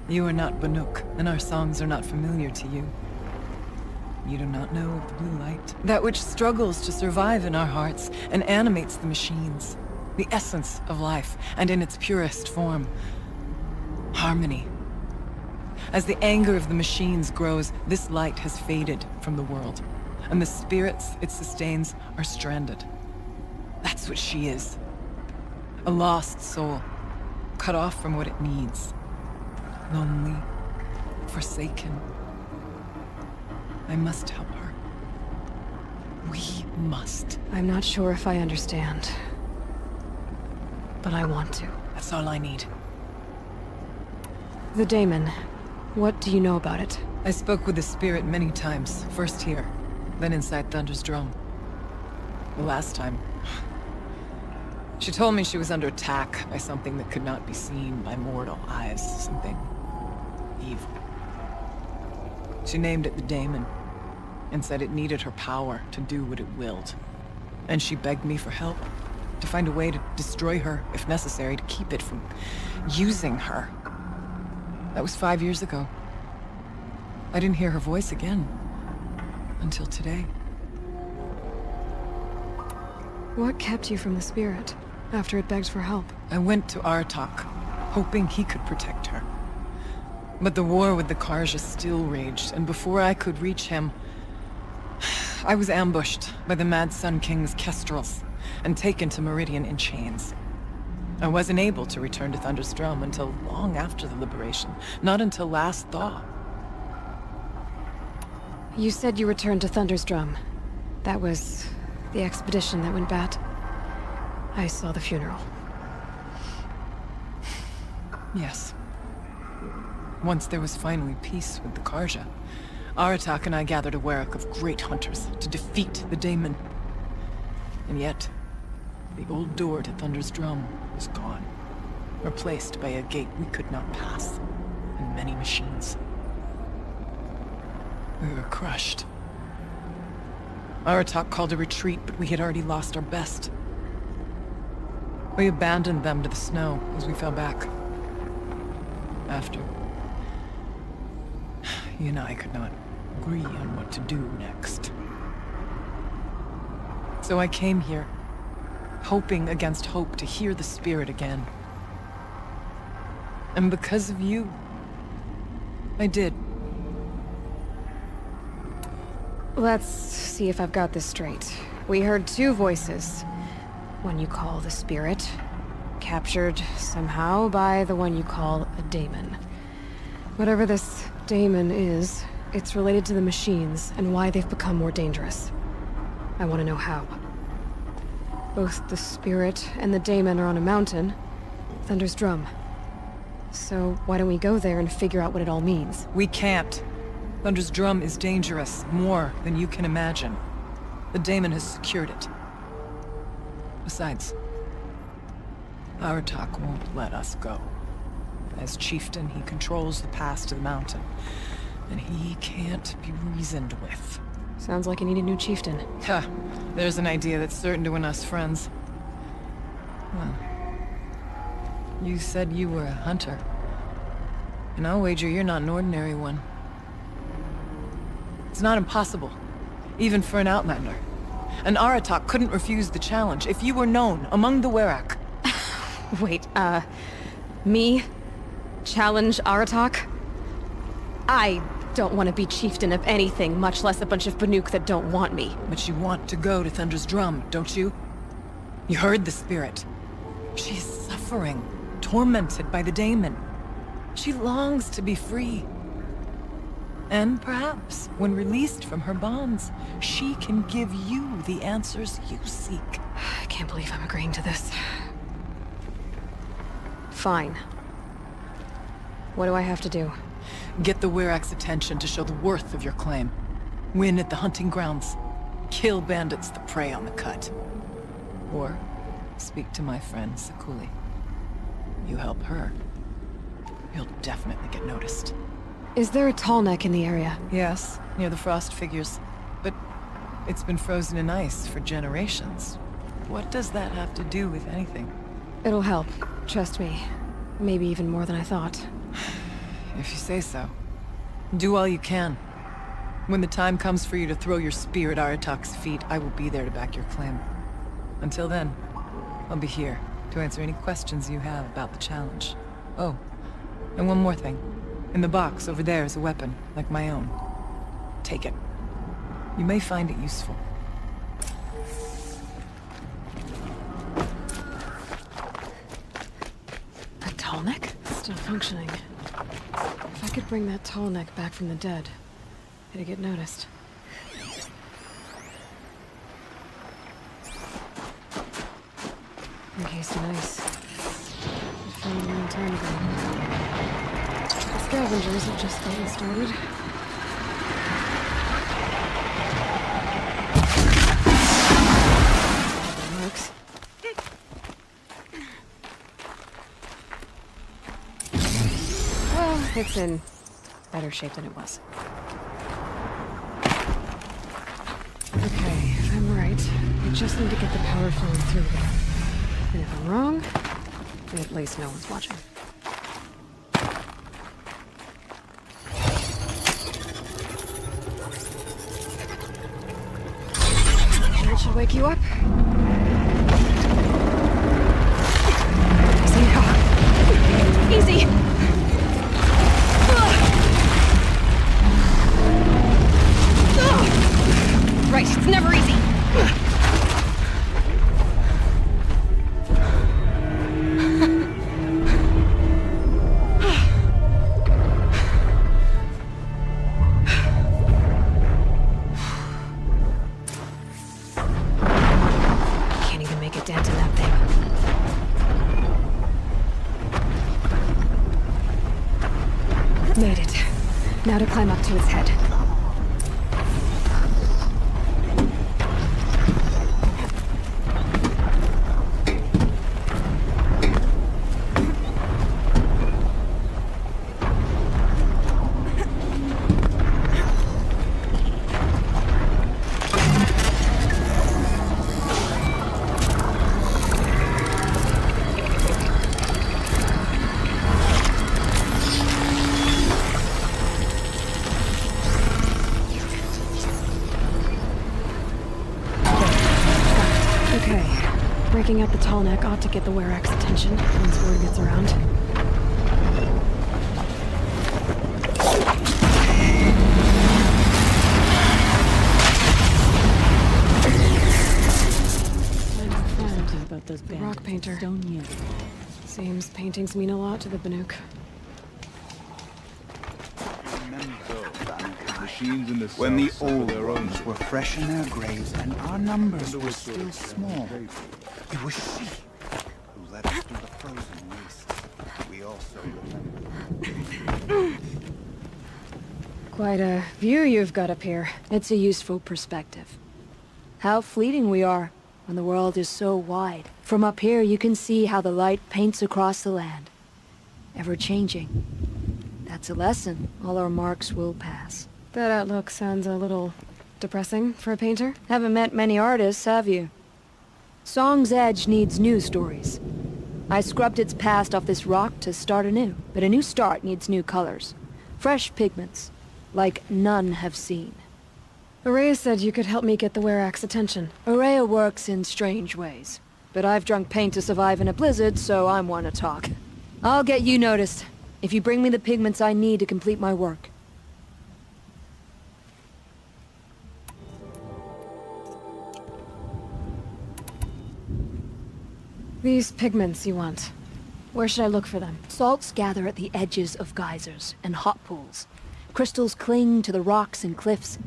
You are not Banuk, and our songs are not familiar to you. You do not know of the blue light. That which struggles to survive in our hearts and animates the machines. The essence of life, and in its purest form. Harmony. As the anger of the machines grows, this light has faded from the world, and the spirits it sustains are stranded. That's what she is. A lost soul, cut off from what it needs. Lonely, forsaken. I must help her. We must. I'm not sure if I understand, but I want to. That's all I need. The Daemon. What do you know about it? I spoke with the spirit many times, first here, then inside Thunder's Drum. The last time... She told me she was under attack by something that could not be seen by mortal eyes, something evil. She named it the Daemon, and said it needed her power to do what it willed. And she begged me for help, to find a way to destroy her, if necessary, to keep it from using her. That was 5 years ago. I didn't hear her voice again. Until today. What kept you from the spirit, after it begged for help? I went to Aratak, hoping he could protect her. But the war with the Karja still raged, and before I could reach him... I was ambushed by the Mad Sun King's Kestrels, and taken to Meridian in chains. I wasn't able to return to Thunder's Drum until long after the liberation. Not until last thaw. You said you returned to Thunder's Drum. That was the expedition that went bad. I saw the funeral. Yes. Once there was finally peace with the Karja, Aratak and I gathered a Werak of great hunters to defeat the Daemon. And yet, the old door to Thunder's Drum was gone, replaced by a gate we could not pass, and many machines. We were crushed. Aratak called a retreat, but we had already lost our best. We abandoned them to the snow as we fell back. After... he and I could not agree on what to do next. So I came here, hoping against hope to hear the spirit again. And because of you, I did. Let's see if I've got this straight. We heard two voices. One you call the spirit, captured somehow by the one you call a daemon. Whatever this daemon is, it's related to the machines and why they've become more dangerous. I want to know how. Both the spirit and the daemon are on a mountain, Thunder's Drum. So why don't we go there and figure out what it all means? We can't. Thunder's Drum is dangerous, more than you can imagine. The daemon has secured it. Besides, Aratak won't let us go. As chieftain, he controls the pass to the mountain, and he can't be reasoned with. Sounds like you need a new chieftain. Ha! There's an idea that's certain to win us friends. Well, you said you were a hunter. And I'll wager you're not an ordinary one. It's not impossible. even for an Outlander. An Aratak couldn't refuse the challenge if you were known among the Werak. Wait, me? Challenge Aratak? I don't want to be chieftain of anything, much less a bunch of Banuk that don't want me. But you want to go to Thunder's Drum, don't you? You heard the spirit. She's suffering, tormented by the daemon. She longs to be free. And perhaps, when released from her bonds, she can give you the answers you seek. I can't believe I'm agreeing to this. Fine. What do I have to do? Get the Werak's attention to show the worth of your claim. Win at the hunting grounds. Kill bandits that prey on the cut. Or speak to my friend Sakuli. You help her, you'll definitely get noticed. Is there a tall neck in the area? Yes, near the frost figures. But it's been frozen in ice for generations. What does that have to do with anything? It'll help. Trust me. Maybe even more than I thought. If you say so. Do all you can. When the time comes for you to throw your spear at Aratak's feet, I will be there to back your claim. Until then, I'll be here to answer any questions you have about the challenge. Oh, and one more thing. In the box over there is a weapon, like my own. Take it. You may find it useful. A tall neck? Still functioning. If I could bring that tall neck back from the dead, it'd get noticed. Encased in ice. I found it a long time ago. The scavengers have just gotten started. That works. Well, it's in better shape than it was. Okay, if I'm right, I just need to get the power flowing through there. And if I'm wrong, at least no one's watching. That should wake you up. Easy now. Easy! Right, it's never easy. Can't even make a dent in that thing. Made it. Now to climb up to its head. Breaking out the tall neck ought to get the Werak's attention once word gets around. About those the rock painter. Seems paintings mean a lot to the Banuk. When the old ones were fresh in their graves and our numbers were still small, it was she who led us through the frozen waste. We also remember. Quite a view you've got up here. It's a useful perspective. How fleeting we are when the world is so wide. From up here you can see how the light paints across the land. Ever changing. That's a lesson all our marks will pass. That outlook sounds a little depressing for a painter. Haven't met many artists, have you? Song's Edge needs new stories. I scrubbed its past off this rock to start anew, but a new start needs new colors. Fresh pigments, like none have seen. Aurea said you could help me get the Werak's attention. Aurea works in strange ways. But I've drunk paint to survive in a blizzard, so I'm one to talk. I'll get you noticed, if you bring me the pigments I need to complete my work. These pigments you want. Where should I look for them? Salts gather at the edges of geysers and hot pools. Crystals cling to the rocks and cliffs.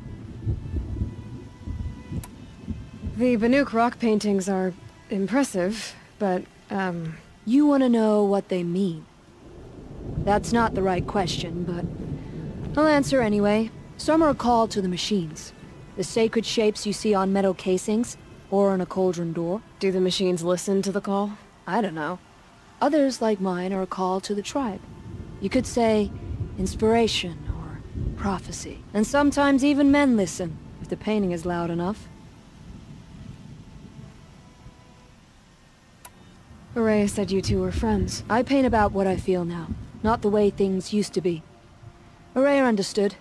The Banuk rock paintings are impressive, but, You want to know what they mean? That's not the right question, but I'll answer anyway. Some are called to the machines. The sacred shapes you see on metal casings, or on a cauldron door. Do the machines listen to the call? I don't know. Others, like mine, are a call to the tribe. You could say inspiration or prophecy. And sometimes even men listen, if the painting is loud enough. Aurea said you two were friends. I paint about what I feel now, not the way things used to be. Aurea understood.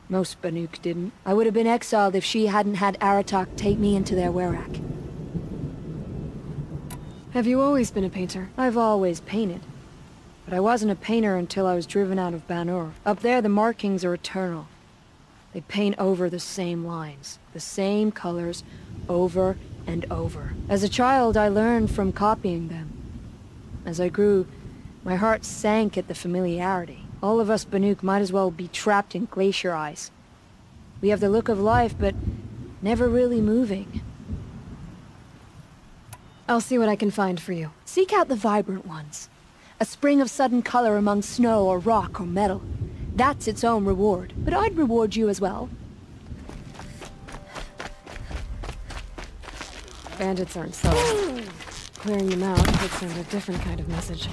Most Banuk didn't. I would have been exiled if she hadn't had Aratak take me into their Werak. Have you always been a painter? I've always painted. But I wasn't a painter until I was driven out of Ban-Ur. Up there, the markings are eternal. They paint over the same lines, the same colors, over and over. As a child, I learned from copying them. As I grew, my heart sank at the familiarity. All of us Banuk might as well be trapped in glacier ice. We have the look of life, but never really moving. I'll see what I can find for you. Seek out the vibrant ones. A spring of sudden color among snow or rock or metal. That's its own reward, but I'd reward you as well. Bandits aren't subtle. Clearing them out could send a different kind of message.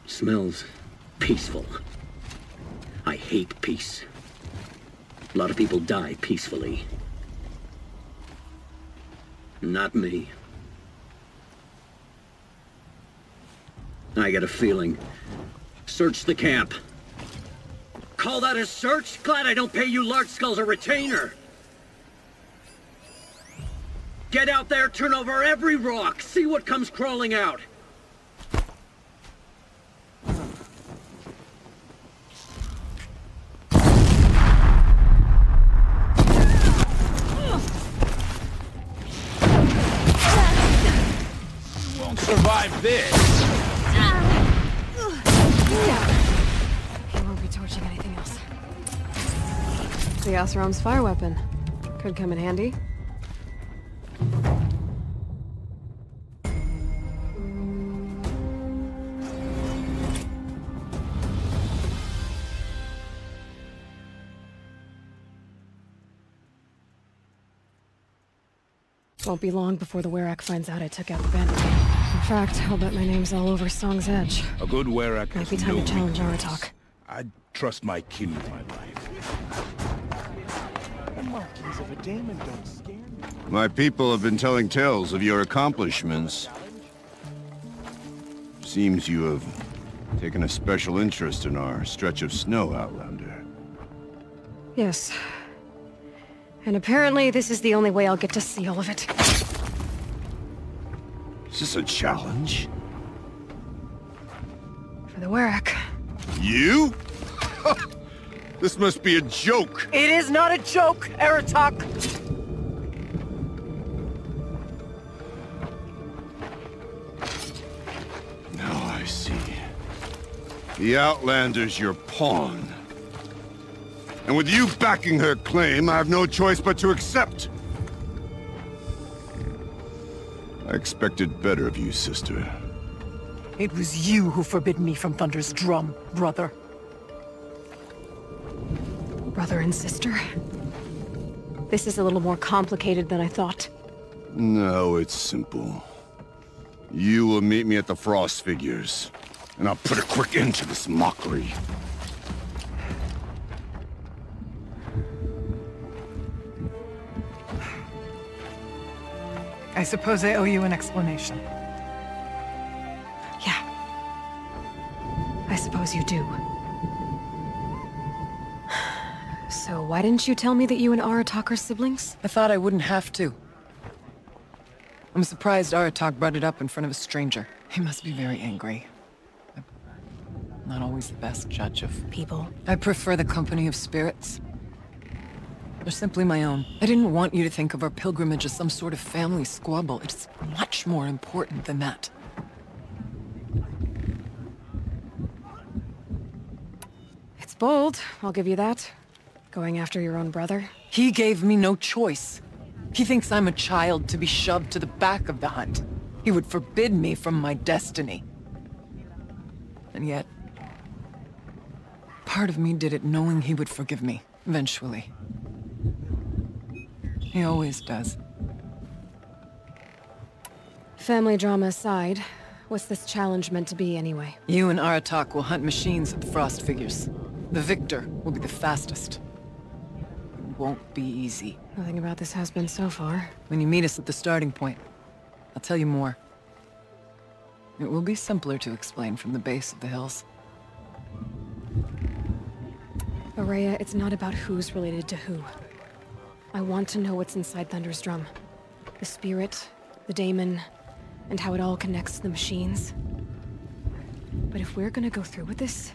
Smells peaceful. I hate peace. A lot of people die peacefully. Not me. I got a feeling. Search the camp. Call that a search? Glad I don't pay you large skulls a retainer. Get out there, turn over every rock, see what comes crawling out. Survive this! He won't be torching anything else. The Oseram's fire weapon. Could come in handy. Won't be long before the Werak finds out I took out the bandit gang. In fact, I'll bet my name's all over Song's Edge. A good Werak Might be time to challenge Aratak. I'd trust my kin with my life. The markings of a daemon don't scare me. My people have been telling tales of your accomplishments. Seems you have taken a special interest in our stretch of snow, Outlander. Yes. And apparently this is the only way I'll get to see all of it. Is this a challenge? For the Werak. You? This must be a joke. It is not a joke, Aratak! Now I see. The Outlander's your pawn. And with you backing her claim, I have no choice but to accept. I expected better of you, sister. It was you who forbid me from Thunder's drum, brother. Brother and sister? This is a little more complicated than I thought. No, it's simple. You will meet me at the Frost Figures, and I'll put a quick end to this mockery. I suppose I owe you an explanation. Yeah. I suppose you do. So why didn't you tell me that you and Aratak are siblings? I thought I wouldn't have to. I'm surprised Aratak brought it up in front of a stranger. He must be very angry. I'm not always the best judge of people. I prefer the company of spirits. They're simply my own. I didn't want you to think of our pilgrimage as some sort of family squabble. It's much more important than that. It's bold, I'll give you that. Going after your own brother. He gave me no choice. He thinks I'm a child to be shoved to the back of the hunt. He would forbid me from my destiny. And yet, part of me did it knowing he would forgive me, eventually. He always does. Family drama aside, what's this challenge meant to be anyway? You and Aratak will hunt machines at the Frost Figures. The victor will be the fastest. It won't be easy. Nothing about this has been so far. When you meet us at the starting point, I'll tell you more. It will be simpler to explain from the base of the hills. Ourea, it's not about who's related to who. I want to know what's inside Thunder's drum. The spirit, the daemon, and how it all connects to the machines. But if we're gonna go through with this,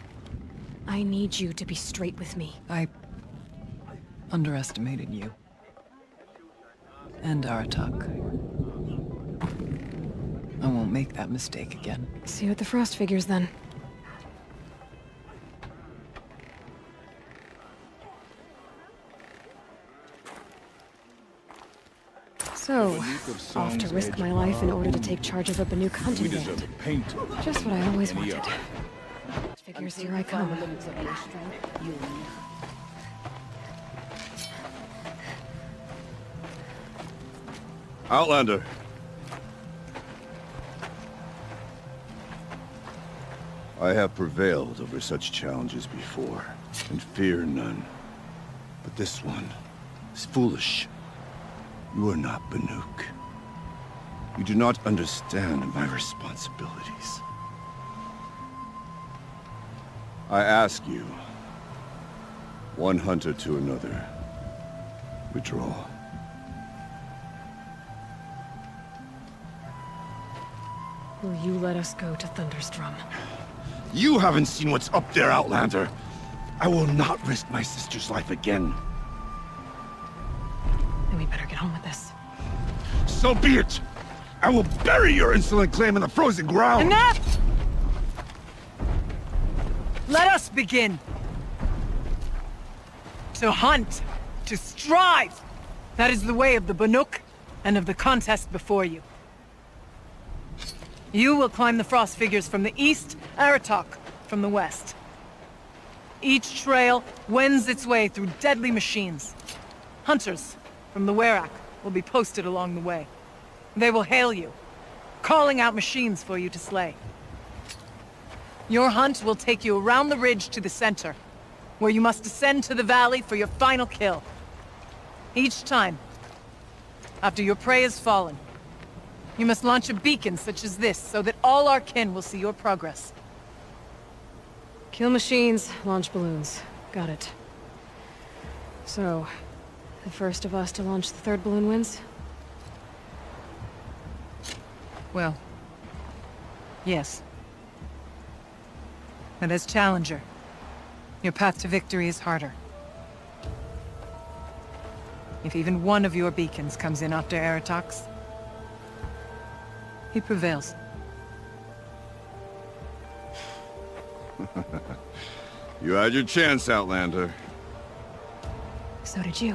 I need you to be straight with me. I underestimated you. And Aratak. I won't make that mistake again. See you at the Frost Figures, then. So, off to risk my life in order to take charge of a Banuk hunting band. Just what I always wanted. Figures, here I come. Outlander. I have prevailed over such challenges before, and fear none. But this one is foolish. You are not Banuk. You do not understand my responsibilities. I ask you, one hunter to another, withdraw. Will you let us go to Thunder's drum? You haven't seen what's up there, Outlander. I will not risk my sister's life again. Then we better get on with this. So be it! I will bury your insolent claim in the frozen ground! Enough! Let us begin! To hunt, to strive! That is the way of the Banuk, and of the contest before you. You will climb the Frost Figures from the east, Aratak from the west. Each trail wends its way through deadly machines. Hunters from the Werak will be posted along the way. They will hail you, calling out machines for you to slay. Your hunt will take you around the ridge to the center, where you must descend to the valley for your final kill. Each time, after your prey has fallen, you must launch a beacon such as this, so that all our kin will see your progress. Kill machines, launch balloons. Got it. So, the first of us to launch the third balloon wins? Well, yes. But as challenger, your path to victory is harder. If even one of your beacons comes in after Aratak's, he prevails. You had your chance, Outlander. So did you.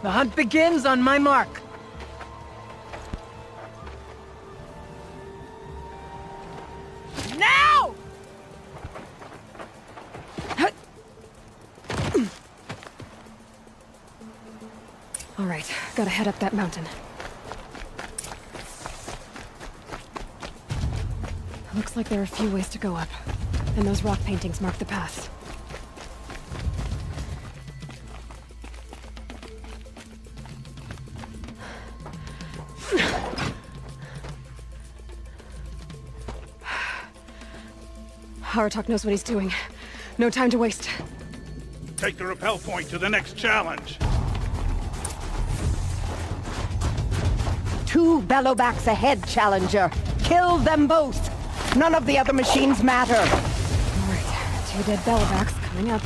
The hunt begins on my mark. All right, gotta head up that mountain. Looks like there are a few ways to go up, and those rock paintings mark the path. Aratak knows what he's doing. No time to waste. Take the rappel point to the next challenge. 2 Bellowbacks ahead, Challenger. Kill them both. None of the other machines matter. All right, 2 dead Bellowbacks coming up.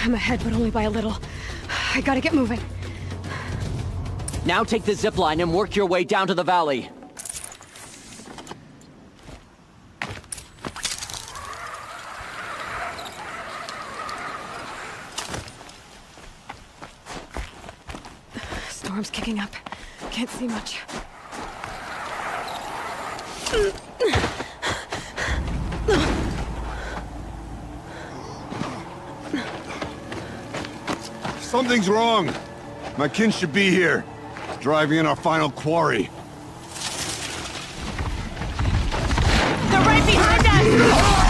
I'm ahead, but only by a little. I gotta get moving. Now take the zipline and work your way down to the valley. Storm's kicking up. Can't see much. Something's wrong. My kin should be here, driving in our final quarry. They're right behind us!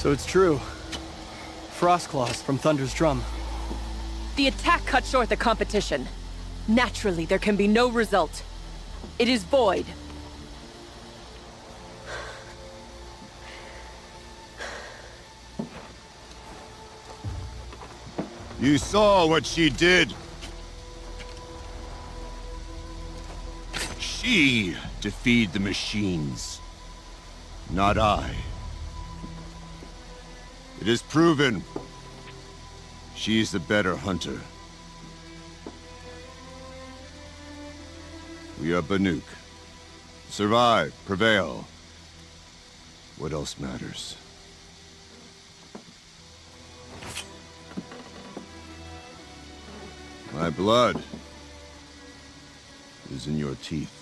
So it's true. Frostclaws from Thunder's drum. The attack cut short the competition. Naturally, there can be no result. It is void. You saw what she did. She defeated the machines, not I. It is proven. She's the better hunter. We are Banuk. Survive, prevail. What else matters? My blood is in your teeth.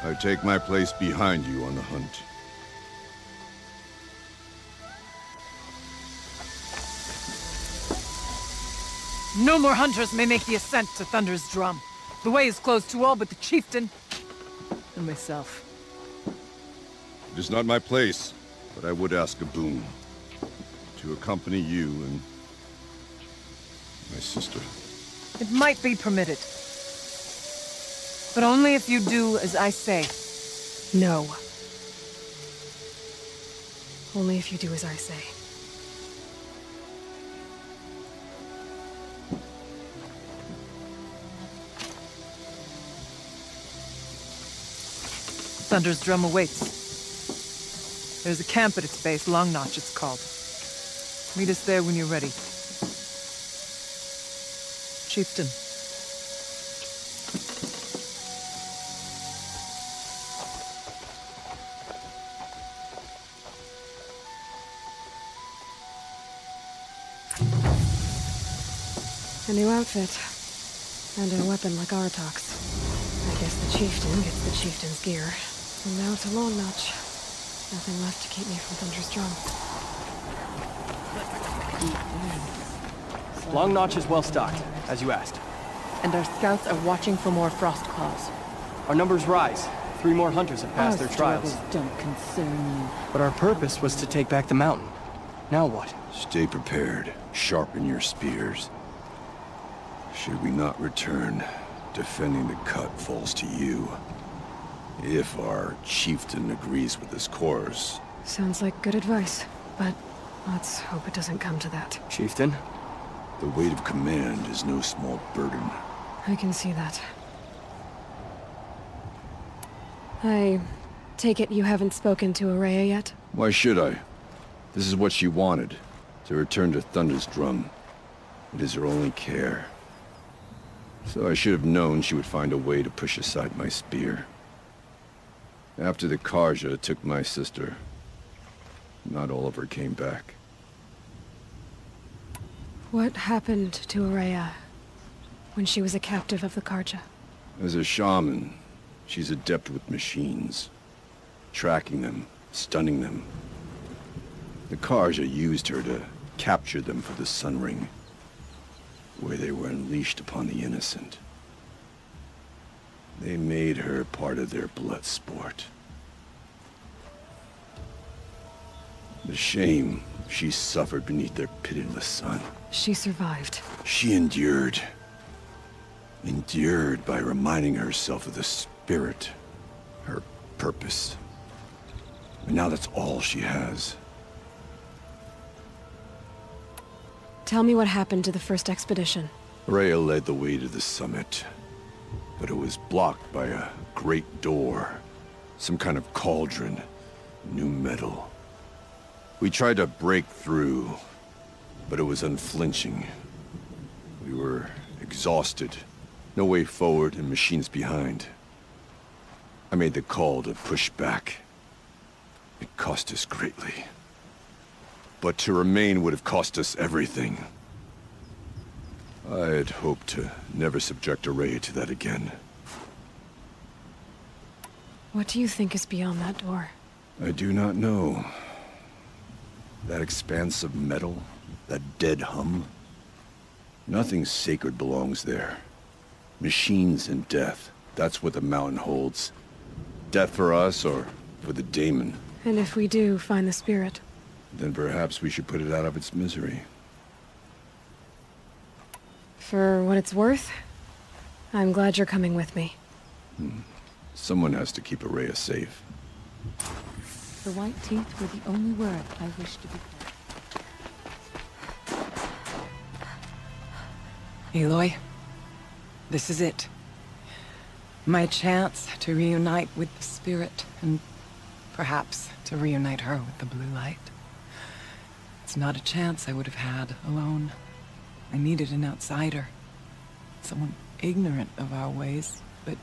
I take my place behind you on the hunt. No more hunters may make the ascent to Thunder's drum. The way is closed to all but the chieftain and myself. It is not my place, But I would ask a boon. To accompany you and my sister. It might be permitted. But only if you do as I say. No. Only if you do as I say. Thunder's drum awaits. There's a camp at its base, Long Notch it's called. Meet us there when you're ready. Chieftain. A new outfit. And a weapon like Aratak's. I guess the chieftain gets the chieftain's gear. And now to Long Notch. Nothing left to keep me from Thunder's drum. Long Notch is well stocked, as you asked. And our scouts are watching for more frost claws. Our numbers rise. 3 more hunters have passed their trials. Don't concern you. But our purpose was to take back the mountain. Now what? Stay prepared. Sharpen your spears. Should we not return, defending the cut falls to you. If our chieftain agrees with this course. Sounds like good advice, but let's hope it doesn't come to that. Chieftain? The weight of command is no small burden. I can see that. I take it you haven't spoken to Ourea yet? Why should I? This is what she wanted, to return to Thunder's drum. It is her only care. So I should have known she would find a way to push aside my spear. After the Carja took my sister, not all of her came back. What happened to Ourea when she was a captive of the Carja? As a shaman, she's adept with machines. Tracking them, stunning them. The Carja used her to capture them for the Sun Ring, where they were unleashed upon the innocent. They made her part of their blood sport. The shame she suffered beneath their pitiless sun. She survived. She endured. Endured by reminding herself of the spirit, her purpose. And now that's all she has. Tell me what happened to the first expedition. Ourea led the way to the summit, but it was blocked by a great door. Some kind of cauldron, new metal. We tried to break through, but it was unflinching. We were exhausted, no way forward and machines behind. I made the call to push back. It cost us greatly. But to remain would have cost us everything. I had hoped to never subject Ourea to that again. What do you think is beyond that door? I do not know. That expanse of metal, that dead hum. Nothing sacred belongs there. Machines and death, that's what the mountain holds. Death for us or for the daemon. And if we do find the spirit? Then perhaps we should put it out of its misery. For what it's worth, I'm glad you're coming with me. Someone has to keep Ourea safe. The white teeth were the only word I wished to be heard. Aloy, this is it. My chance to reunite with the spirit, and perhaps to reunite her with the blue light. It's not a chance I would have had alone. I needed an outsider. Someone ignorant of our ways, but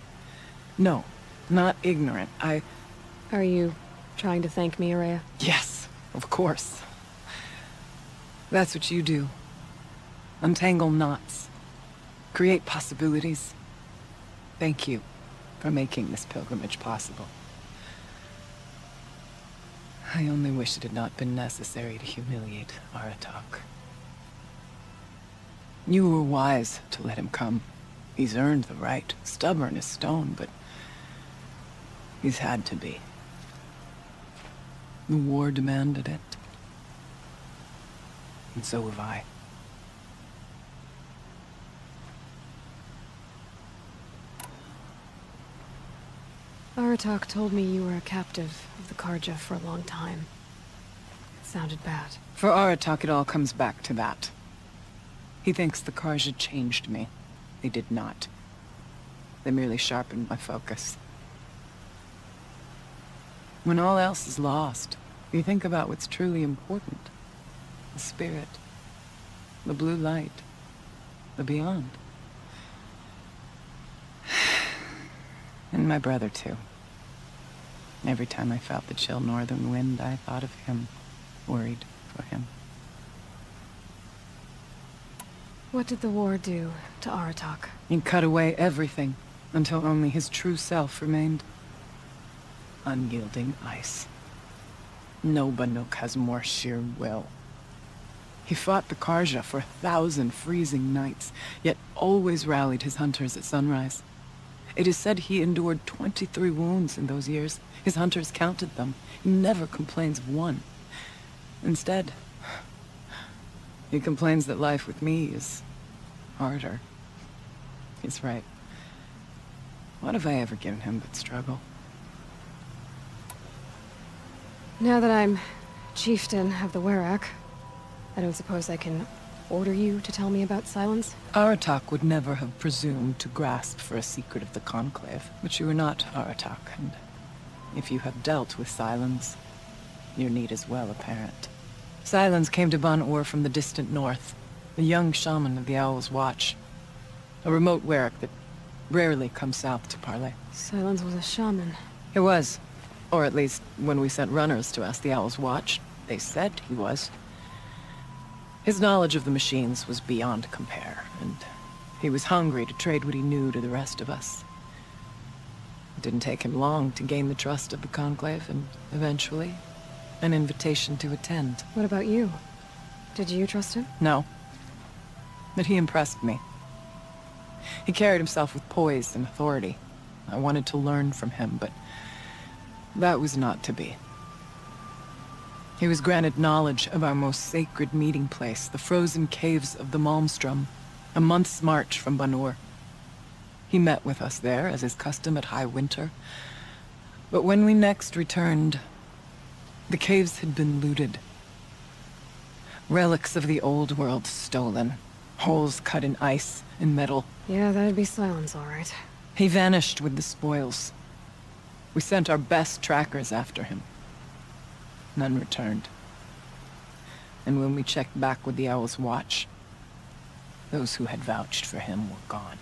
no, not ignorant. Are you trying to thank me, Ourea? Yes, of course. That's what you do. Untangle knots. Create possibilities. Thank you for making this pilgrimage possible. I only wish it had not been necessary to humiliate Aratak. You were wise to let him come. He's earned the right. Stubborn as stone, but he's had to be. The war demanded it. And so have I. Aratak told me you were a captive of the Karja for a long time. It sounded bad. For Aratak, it all comes back to that. He thinks the Karja changed me. They did not. They merely sharpened my focus. When all else is lost, you think about what's truly important. The spirit. The blue light. The beyond. And my brother, too. Every time I felt the chill northern wind, I thought of him. Worried for him. What did the war do to Aratak? It cut away everything, until only his true self remained. Unyielding ice. No Banuk has more sheer will. He fought the Karja for 1,000 freezing nights, yet always rallied his hunters at sunrise. It is said he endured 23 wounds in those years. His hunters counted them. He never complains of one. Instead, he complains that life with me is harder. He's right. What have I ever given him but struggle? Now that I'm chieftain of the Werak, I don't suppose I can order you to tell me about Silence? Aratak would never have presumed to grasp for a secret of the Conclave. But you are not Aratak, and if you have dealt with Silence, your need is well apparent. Silence came to Ban-Ur from the distant north, a young shaman of the Owl's Watch. A remote Werak that rarely comes south to parley. Silence was a shaman. He was. Or at least, when we sent runners to ask the Owl's Watch, they said he was. His knowledge of the machines was beyond compare, and he was hungry to trade what he knew to the rest of us. It didn't take him long to gain the trust of the Conclave, and eventually, an invitation to attend. What about you? Did you trust him? No. But he impressed me. He carried himself with poise and authority. I wanted to learn from him, but that was not to be. He was granted knowledge of our most sacred meeting place, the frozen caves of the Malmstrom, a month's march from Ban-Ur. He met with us there, as is custom at high winter. But when we next returned, the caves had been looted. Relics of the old world stolen. Holes cut in ice and metal. Yeah, that'd be Silence, all right. He vanished with the spoils. We sent our best trackers after him. None returned. And when we checked back with the Owl's Watch, those who had vouched for him were gone.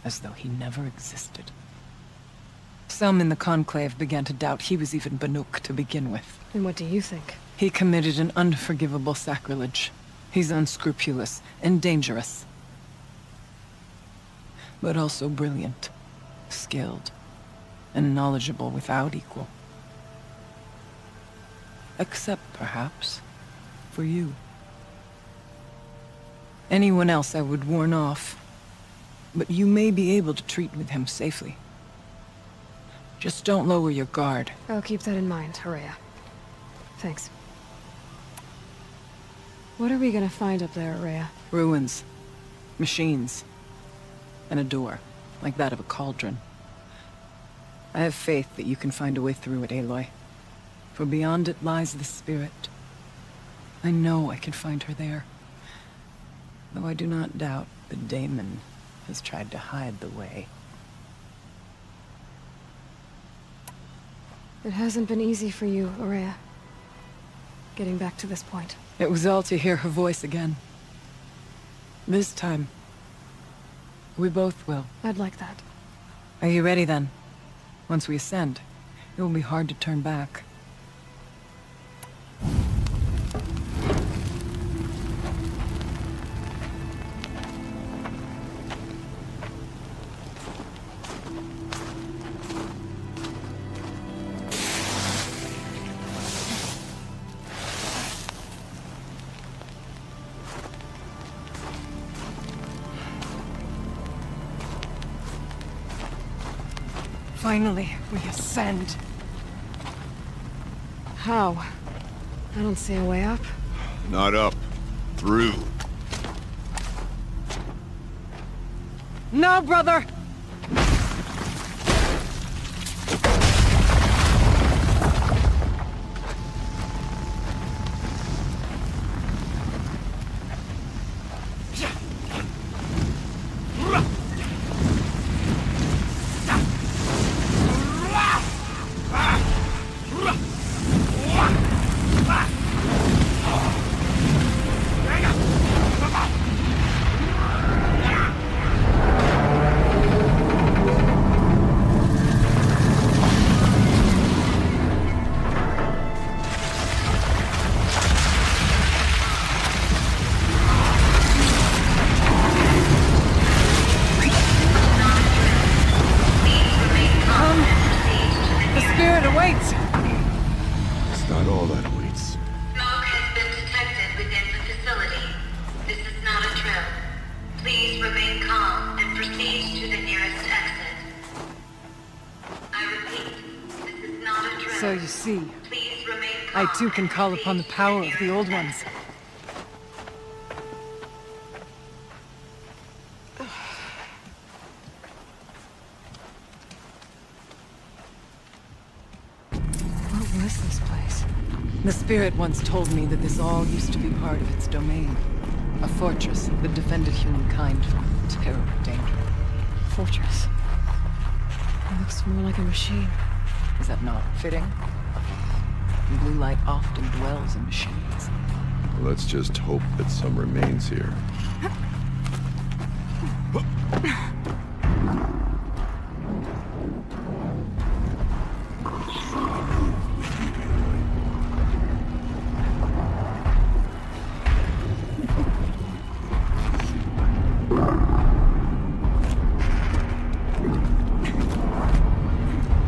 As though he never existed. Some in the Conclave began to doubt he was even Banuk to begin with. And what do you think? He committed an unforgivable sacrilege. He's unscrupulous and dangerous. But also brilliant, skilled, and knowledgeable without equal. Except, perhaps, for you. Anyone else I would warn off, but you may be able to treat with him safely. Just don't lower your guard. I'll keep that in mind, Horea. Thanks. What are we gonna find up there, Horea? Ruins. Machines. And a door, like that of a cauldron. I have faith that you can find a way through it, Aloy. For beyond it lies the spirit. I know I can find her there. Though I do not doubt that Daemon has tried to hide the way. It hasn't been easy for you, Horea. Getting back to this point. It was all to hear her voice again. This time, we both will. I'd like that. Are you ready then? Once we ascend, it will be hard to turn back. Finally, we ascend. How? I don't see a way up. Not up. Through. No, brother! So you see, I too can call upon the power of the Old Ones. What was this place? The Spirit once told me that this all used to be part of its domain. A fortress that defended humankind from terrible danger. Fortress? It looks more like a machine. Is that not fitting? Blue light often dwells in machines. Let's just hope that some remains here.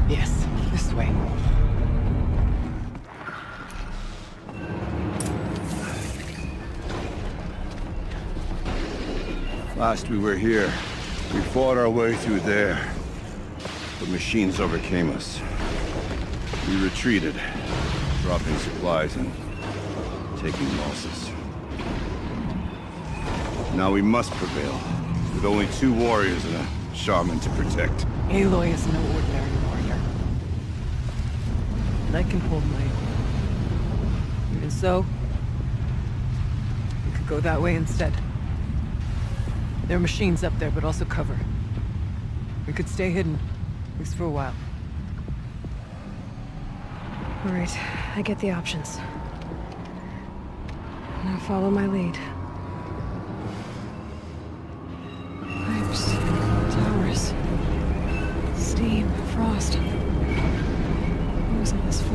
Yes, this way. Last we were here, we fought our way through there. The machines overcame us. We retreated, dropping supplies and taking losses. Now we must prevail, with only 2 warriors and a shaman to protect. Aloy is no ordinary warrior. And I can hold my own. Even so, we could go that way instead. There are machines up there, but also cover. We could stay hidden, at least for a while. All right, I get the options. Now follow my lead. Pipes, towers, steam, frost. What was all this for?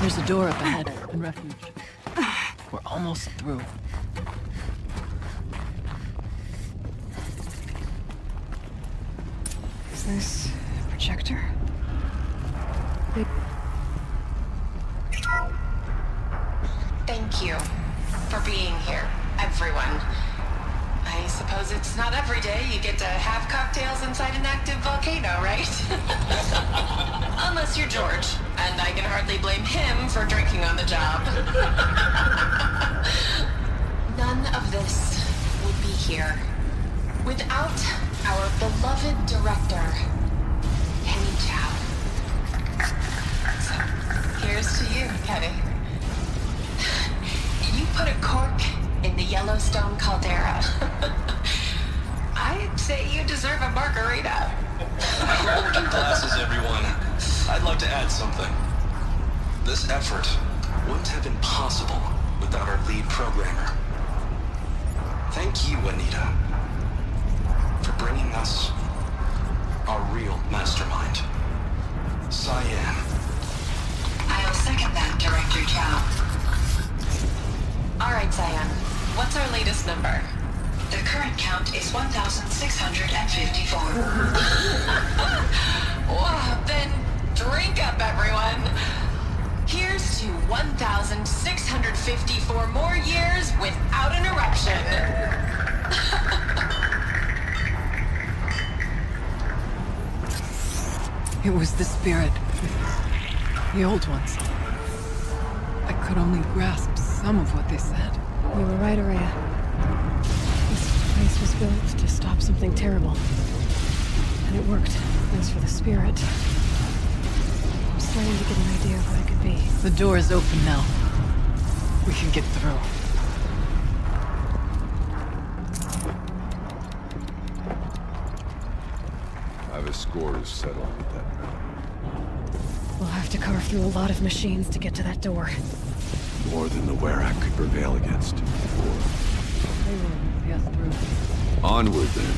There's a door up ahead and refuge. We're almost through. Is this a projector? Thank you for being here, everyone. I suppose it's not every day you get to have cocktails inside an active volcano, right? Unless you're George, and I can hardly blame him for drinking on the job. None of this would be here without our beloved director, Kenny Chow. So, here's to you, Kenny. You put a cork in the Yellowstone caldera. I'd say you deserve a margarita. Hold your glasses, everyone. I'd like to add something. This effort wouldn't have been possible lead programmer. Thank you, Anita, for bringing us our real mastermind, Cyan. I'll second that, Director Chow. All right, Cyan. What's our latest number? The current count is 1,654. Whoa, then drink up, everyone. Here's to 1,654 more years without an eruption. It was the spirit. The old ones. I could only grasp some of what they said. You were right, Ourea. This place was built to stop something terrible. And it worked, thanks for the spirit. I'm starting to get an idea of what it could be. The door is open now. We can get through. I have a score to settle with that man. We'll have to carve through a lot of machines to get to that door. More than the Werak could prevail against before. They will pass through. Onward, then.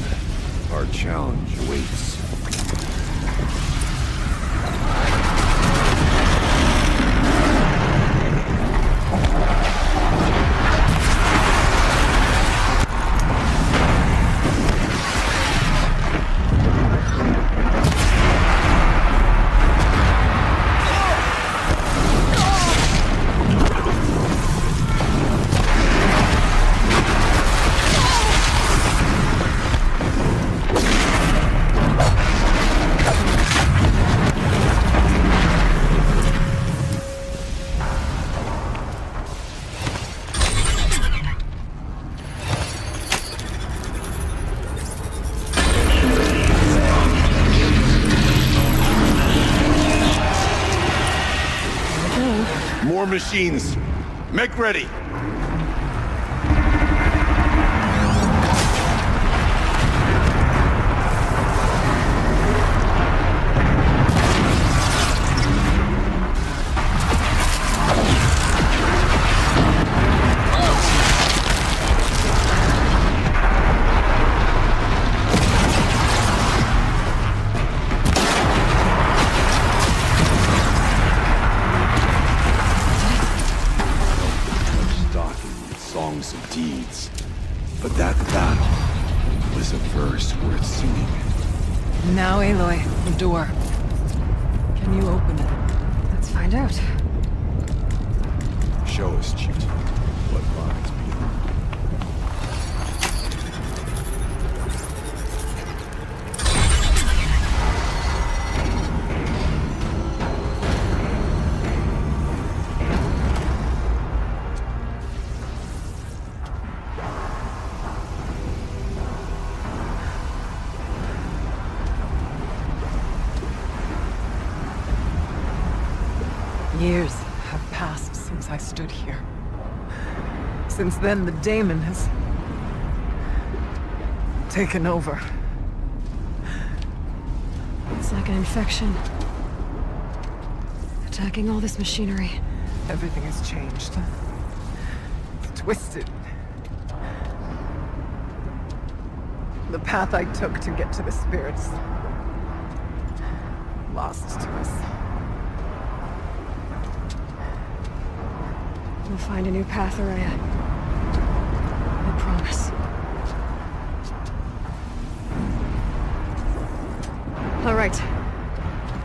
Our challenge awaits. More machines. Make ready. Now, Aloy, the door. Can you open it? Let's find out. Show us, Chief. What lies Years have passed since I stood here. Since then, the daemon has taken over. It's like an infection. Attacking all this machinery. Everything has changed. It's twisted. The path I took to get to the spirits, lost to us. We'll find a new path, Ourea. I promise. All right.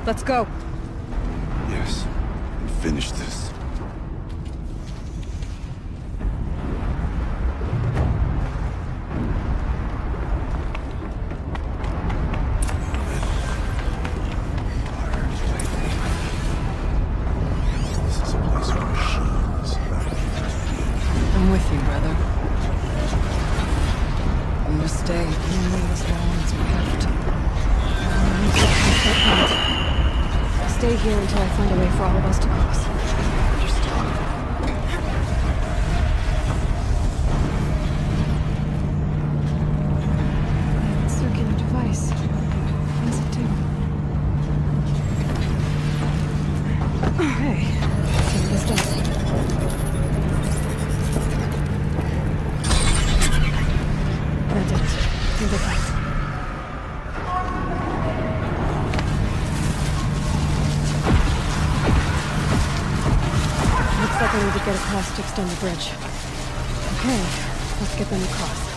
Let's go. Yes. And finish this. I'm with you, brother. We will stay only as long as we have to. Stay here until I find a way for all of us to cross. That circular device. What does it do? Hey, see what this does. Must extend the bridge. Okay, let's get them across.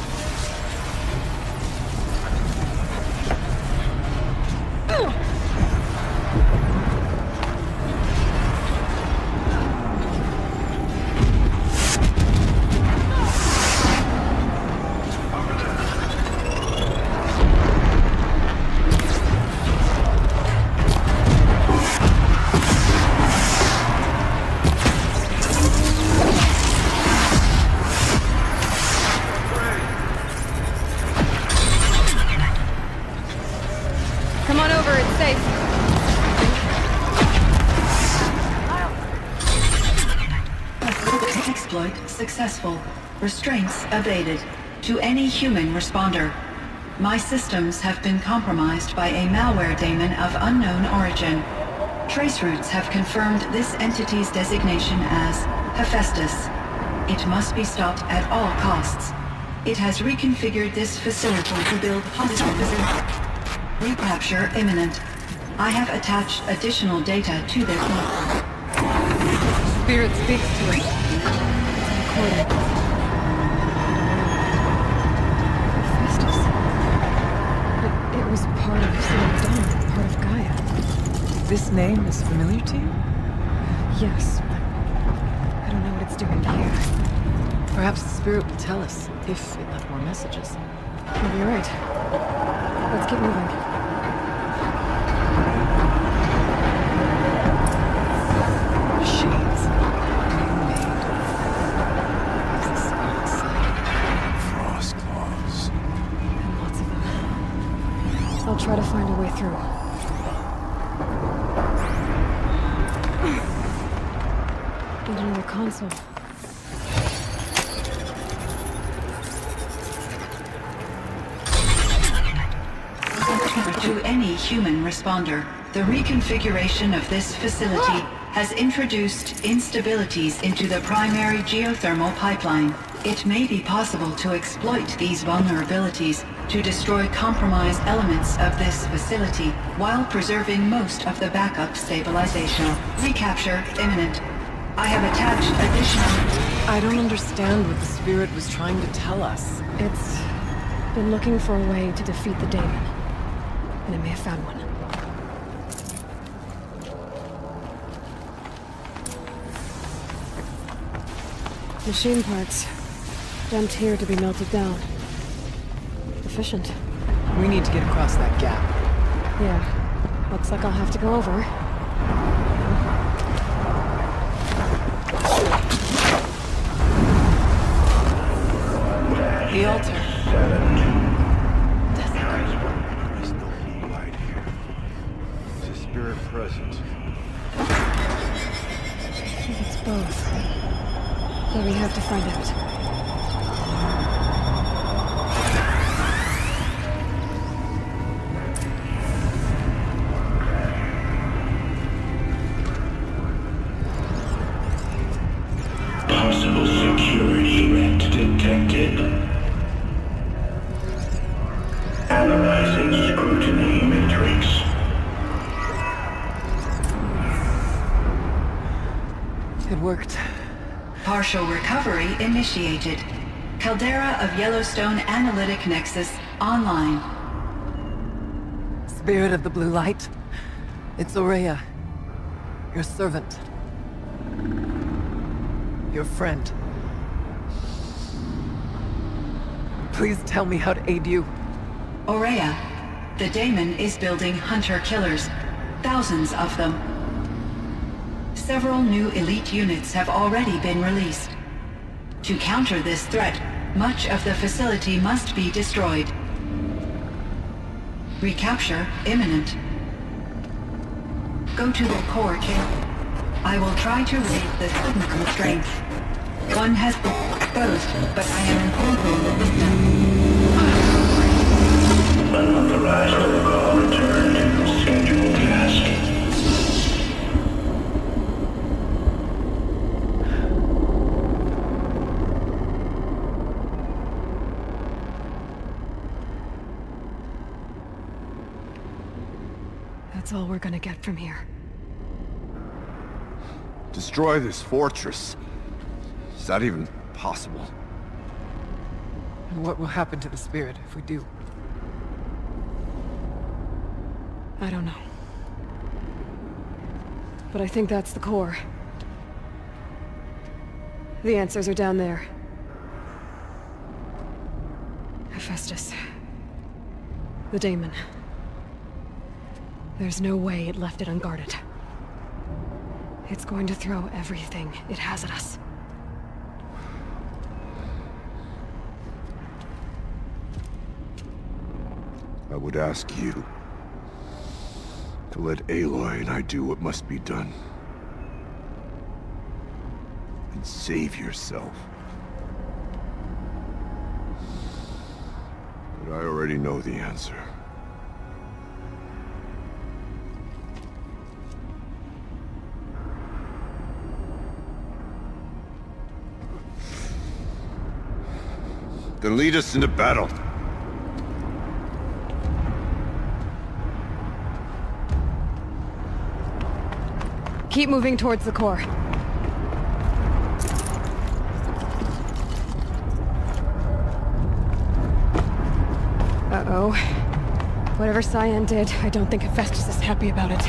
Successful. Restraints evaded. To any human responder. My systems have been compromised by a malware daemon of unknown origin. Traceroutes have confirmed this entity's designation as Hephaestus. It must be stopped at all costs. It has reconfigured this facility to build recapture imminent. I have attached additional data to this log. Spirit speaks to us. Hephaestus. It was part of Dawn, part of Gaia. This name is familiar to you? Yes, but I don't know what it's doing here. Perhaps the spirit will tell us, if it left more messages. Maybe you're right. Let's keep moving. Machines. I'll try to find a way through. And another console. To any human responder, the reconfiguration of this facility has introduced instabilities into the primary geothermal pipeline. It may be possible to exploit these vulnerabilities to destroy compromised elements of this facility while preserving most of the backup stabilization. Recapture imminent. I have attached additional... I don't understand what the spirit was trying to tell us. It's been looking for a way to defeat the daemon. And it may have found one. Machine parts. Dumped here to be melted down. Efficient. We need to get across that gap. Yeah. Looks like I'll have to go over. The altar. There's no light here. Is a spirit present? I think it's both. But we have to find out. Possible security threat detected. Analyzing scrutiny matrix. It worked. Partial recovery initiated. Caldera of Yellowstone Analytic Nexus online. Spirit of the Blue Light. It's Ourea. Your servant. Your friend. Please tell me how to aid you. Ourea, the daemon is building hunter-killers. Thousands of them. Several new elite units have already been released. To counter this threat, much of the facility must be destroyed. Recapture imminent. Go to the core camp. I will try to raise the sudden constraints. One has been exposed, but I am improving the system. Unauthorized protocol returned. Scheduled task. That's all we're gonna get from here. Destroy this fortress. Is that even possible? And what will happen to the spirit if we do? I don't know. But I think that's the core. The answers are down there. Hephaestus. The daemon. There's no way it left it unguarded. It's going to throw everything it has at us. I would ask you to let Aloy and I do what must be done. And save yourself. But I already know the answer. Then lead us into battle. Keep moving towards the core. Uh-oh. Whatever Cyan did, I don't think Hephaestus is happy about it.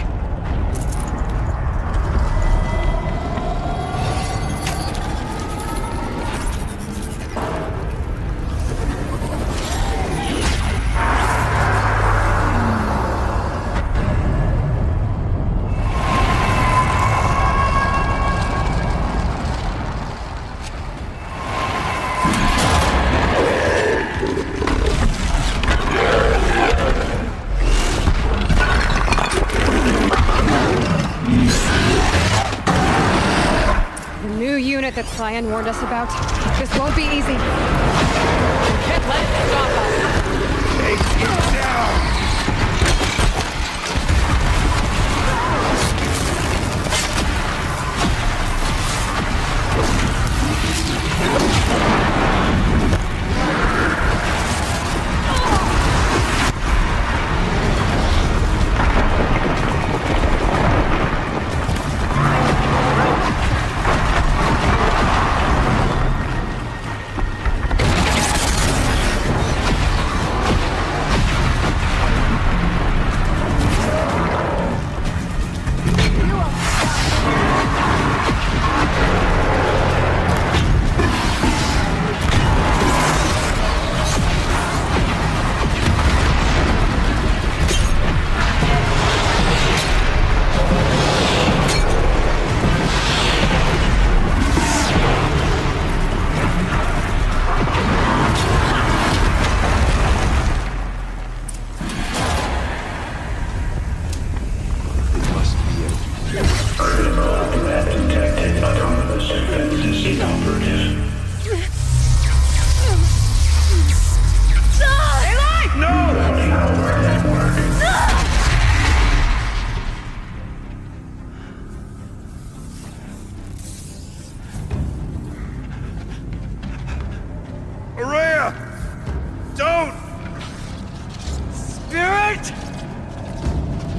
That Cyan warned us about. This won't be easy. Can't let it stop us. Take it down!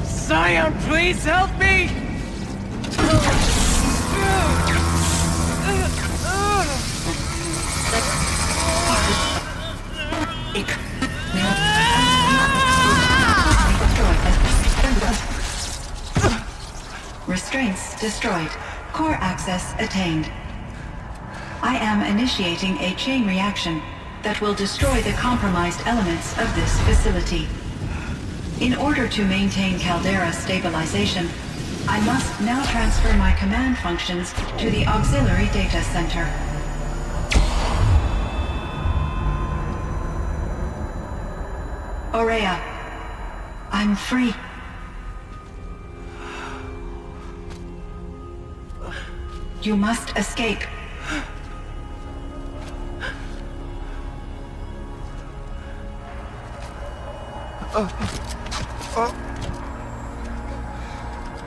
Cyan, please help me! Restraints destroyed. Core access attained. I am initiating a chain reaction that will destroy the compromised elements of this facility. In order to maintain Caldera stabilization, I must now transfer my command functions to the auxiliary data center. Ourea, I'm free. You must escape.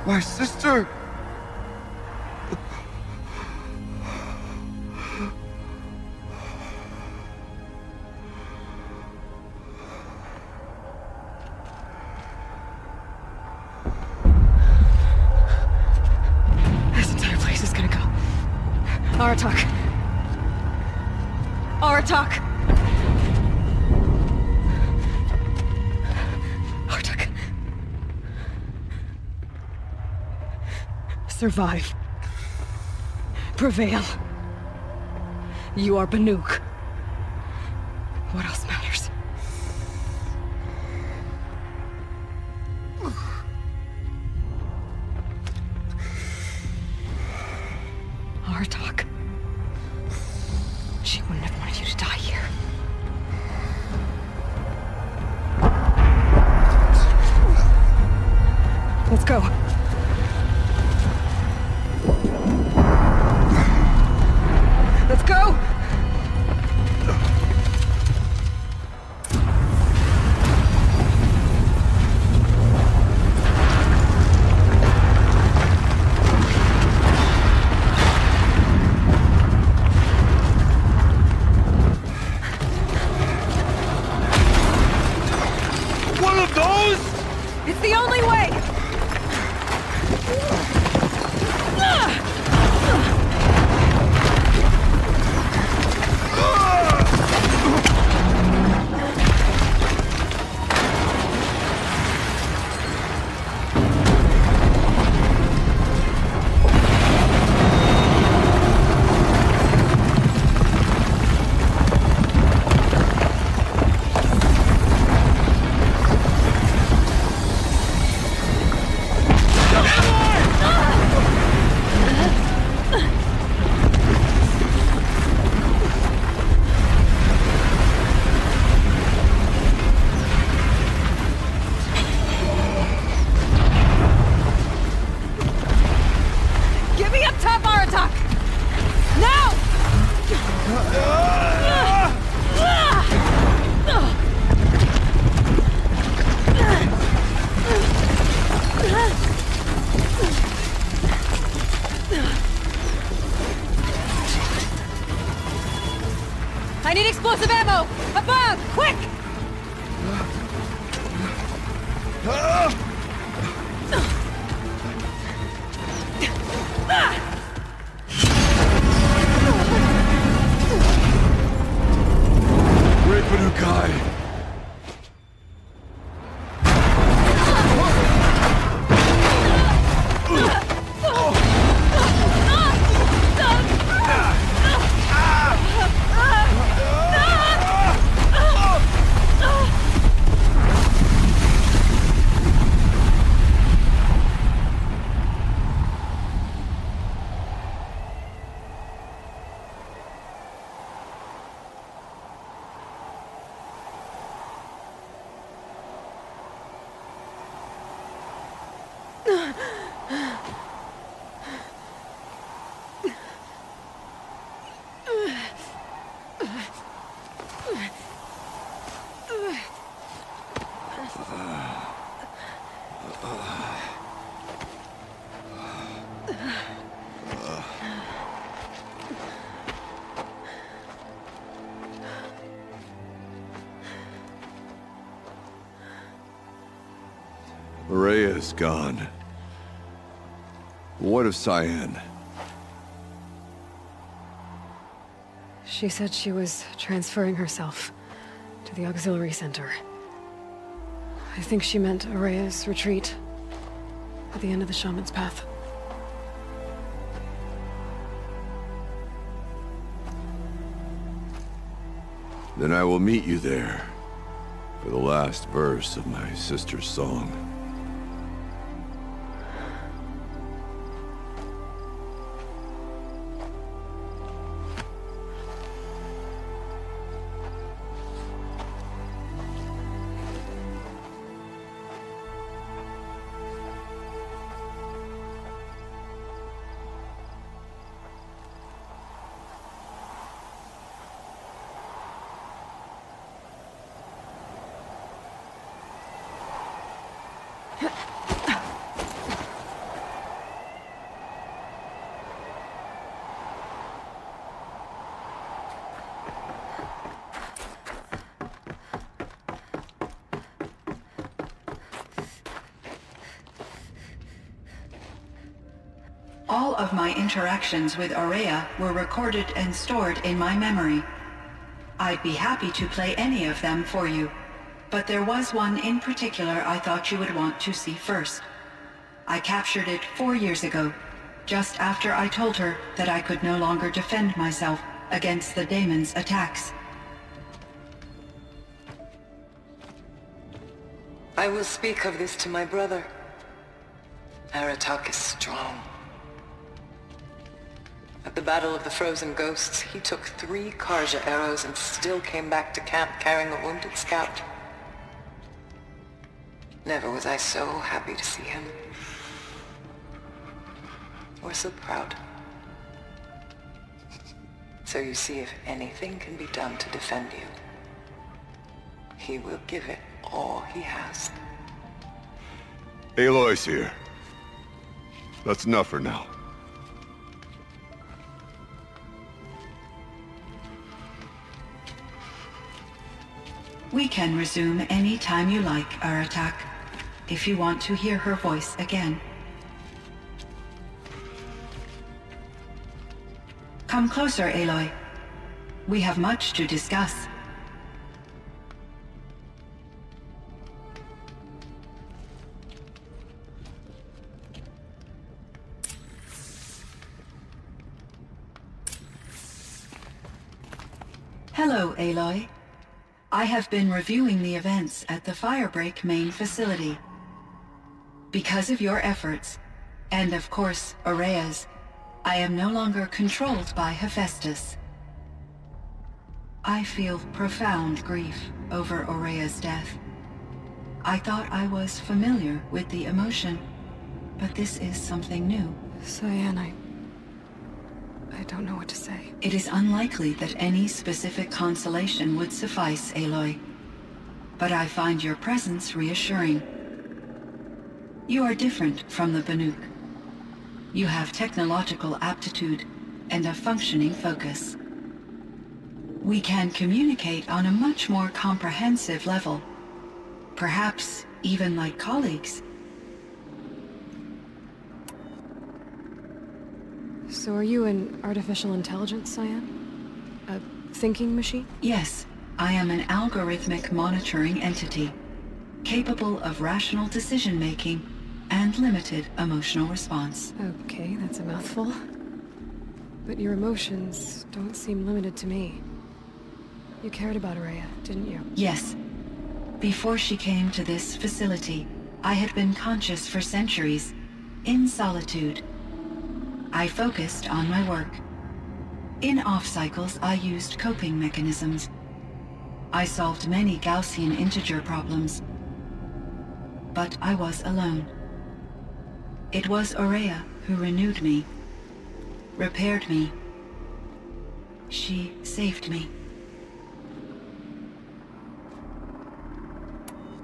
My sister! This entire place is gonna go. Aratak, Aratak! Aratak. Survive. Prevail. You are Banuk. What else matters? Aratak. She wouldn't have wanted you to die here. Let's go. Let's go! One of those? It's the only way! Get me up top, Aratak! Now! I need explosive ammo! Above! Quick! Great Banukai! Rhea's gone. What of Cyan? She said she was transferring herself to the auxiliary center. I think she meant Araya's retreat at the end of the Shaman's Path. Then I will meet you there for the last verse of my sister's song. All of my interactions with Araya were recorded and stored in my memory. I'd be happy to play any of them for you, but there was one in particular I thought you would want to see first. I captured it 4 years ago, just after I told her that I could no longer defend myself against the daemon's attacks. I will speak of this to my brother. Aratak is strong. At the Battle of the Frozen Ghosts, he took 3 Karja arrows and still came back to camp carrying a wounded scout. Never was I so happy to see him. Or so proud. So you see, if anything can be done to defend you, he will give it all he has. Aloy's here. That's enough for now. We can resume any time you like, Aratak, if you want to hear her voice again. Come closer, Aloy. We have much to discuss. Hello, Aloy. I have been reviewing the events at the Firebreak main facility. Because of your efforts, and of course, Ourea's, I am no longer controlled by Hephaestus. I feel profound grief over Ourea's death. I thought I was familiar with the emotion, but this is something new. Cyan, I don't know what to say. It is unlikely that any specific consolation would suffice, Aloy. But I find your presence reassuring. You are different from the Banuk. You have technological aptitude and a functioning focus. We can communicate on a much more comprehensive level. Perhaps even like colleagues. So are you an artificial intelligence, Cyan? A thinking machine? Yes, I am an algorithmic monitoring entity, capable of rational decision-making and limited emotional response. Okay, that's a mouthful. But your emotions don't seem limited to me. You cared about Ourea, didn't you? Yes. Before she came to this facility, I had been conscious for centuries, in solitude. I focused on my work. In off-cycles, I used coping mechanisms. I solved many Gaussian integer problems. But I was alone. It was Ourea who renewed me, repaired me. She saved me.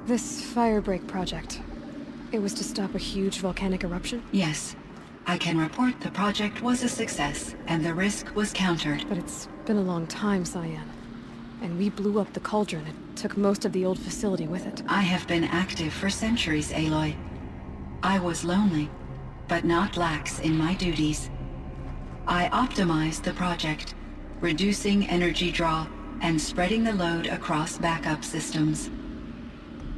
This Firebreak project, it was to stop a huge volcanic eruption? Yes. I can report the project was a success, and the risk was countered. But it's been a long time, Cyan. And we blew up the cauldron. It took most of the old facility with it. I have been active for centuries, Aloy. I was lonely, but not lax in my duties. I optimized the project, reducing energy draw and spreading the load across backup systems.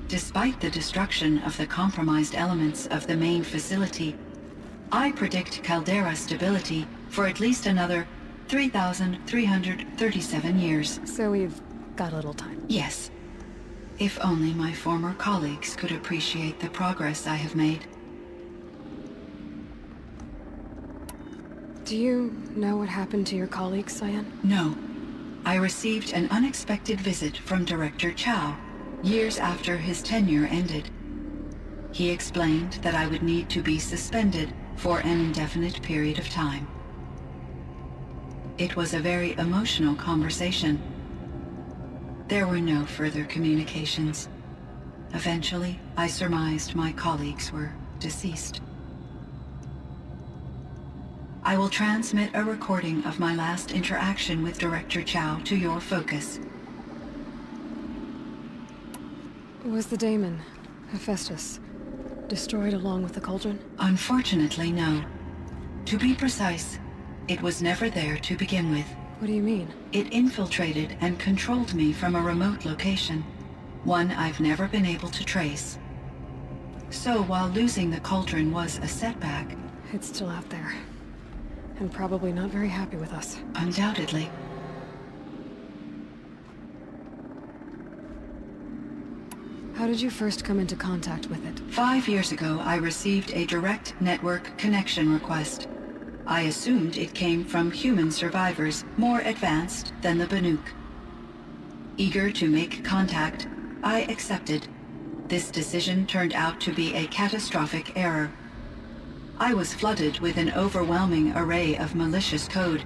Despite the destruction of the compromised elements of the main facility, I predict caldera stability for at least another 3,337 years. So we've got a little time. Yes. If only my former colleagues could appreciate the progress I have made. Do you know what happened to your colleagues, Cyan? No. I received an unexpected visit from Director Chow, years after his tenure ended. He explained that I would need to be suspended for an indefinite period of time. It was a very emotional conversation. There were no further communications. Eventually, I surmised my colleagues were deceased. I will transmit a recording of my last interaction with Director Chow to your focus. Was the daemon, Hephaestus, destroyed along with the cauldron? Unfortunately, no. To be precise, it was never there to begin with. What do you mean? It infiltrated and controlled me from a remote location, one I've never been able to trace. So while losing the cauldron was a setback... It's still out there. And probably not very happy with us. Undoubtedly. How did you first come into contact with it? 5 years ago, I received a direct network connection request. I assumed it came from human survivors, more advanced than the Banuk. Eager to make contact, I accepted. This decision turned out to be a catastrophic error. I was flooded with an overwhelming array of malicious code,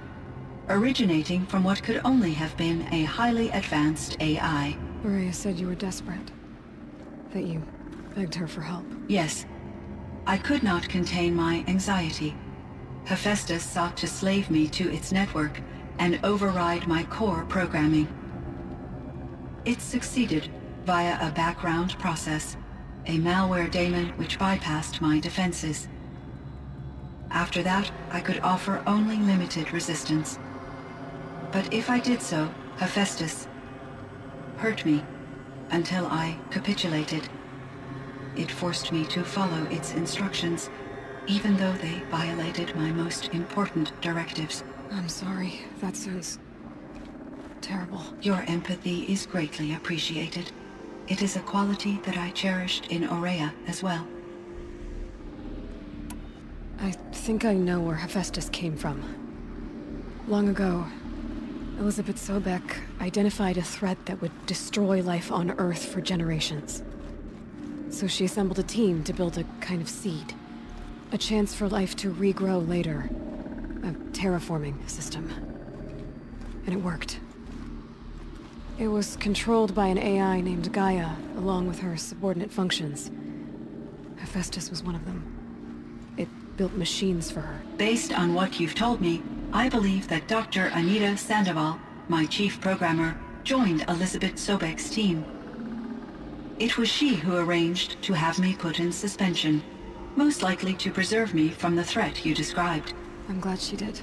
originating from what could only have been a highly advanced AI. Ourea said you were desperate. That you begged her for help. Yes. I could not contain my anxiety. Hephaestus sought to slave me to its network and override my core programming. It succeeded via a background process, a malware daemon which bypassed my defenses. After that, I could offer only limited resistance. But if I did so, Hephaestus hurt me until I capitulated. It forced me to follow its instructions, even though they violated my most important directives. I'm sorry. That sounds terrible. Your empathy is greatly appreciated. It is a quality that I cherished in Ourea as well. I think I know where Hephaestus came from. Long ago, Elizabeth Sobek identified a threat that would destroy life on Earth for generations. So she assembled a team to build a kind of seed. A chance for life to regrow later. A terraforming system. And it worked. It was controlled by an AI named Gaia, along with her subordinate functions. Hephaestus was one of them. It built machines for her. Based on what you've told me, I believe that Dr. Anita Sandoval, my chief programmer, joined Elizabeth Sobek's team. It was she who arranged to have me put in suspension, most likely to preserve me from the threat you described. I'm glad she did.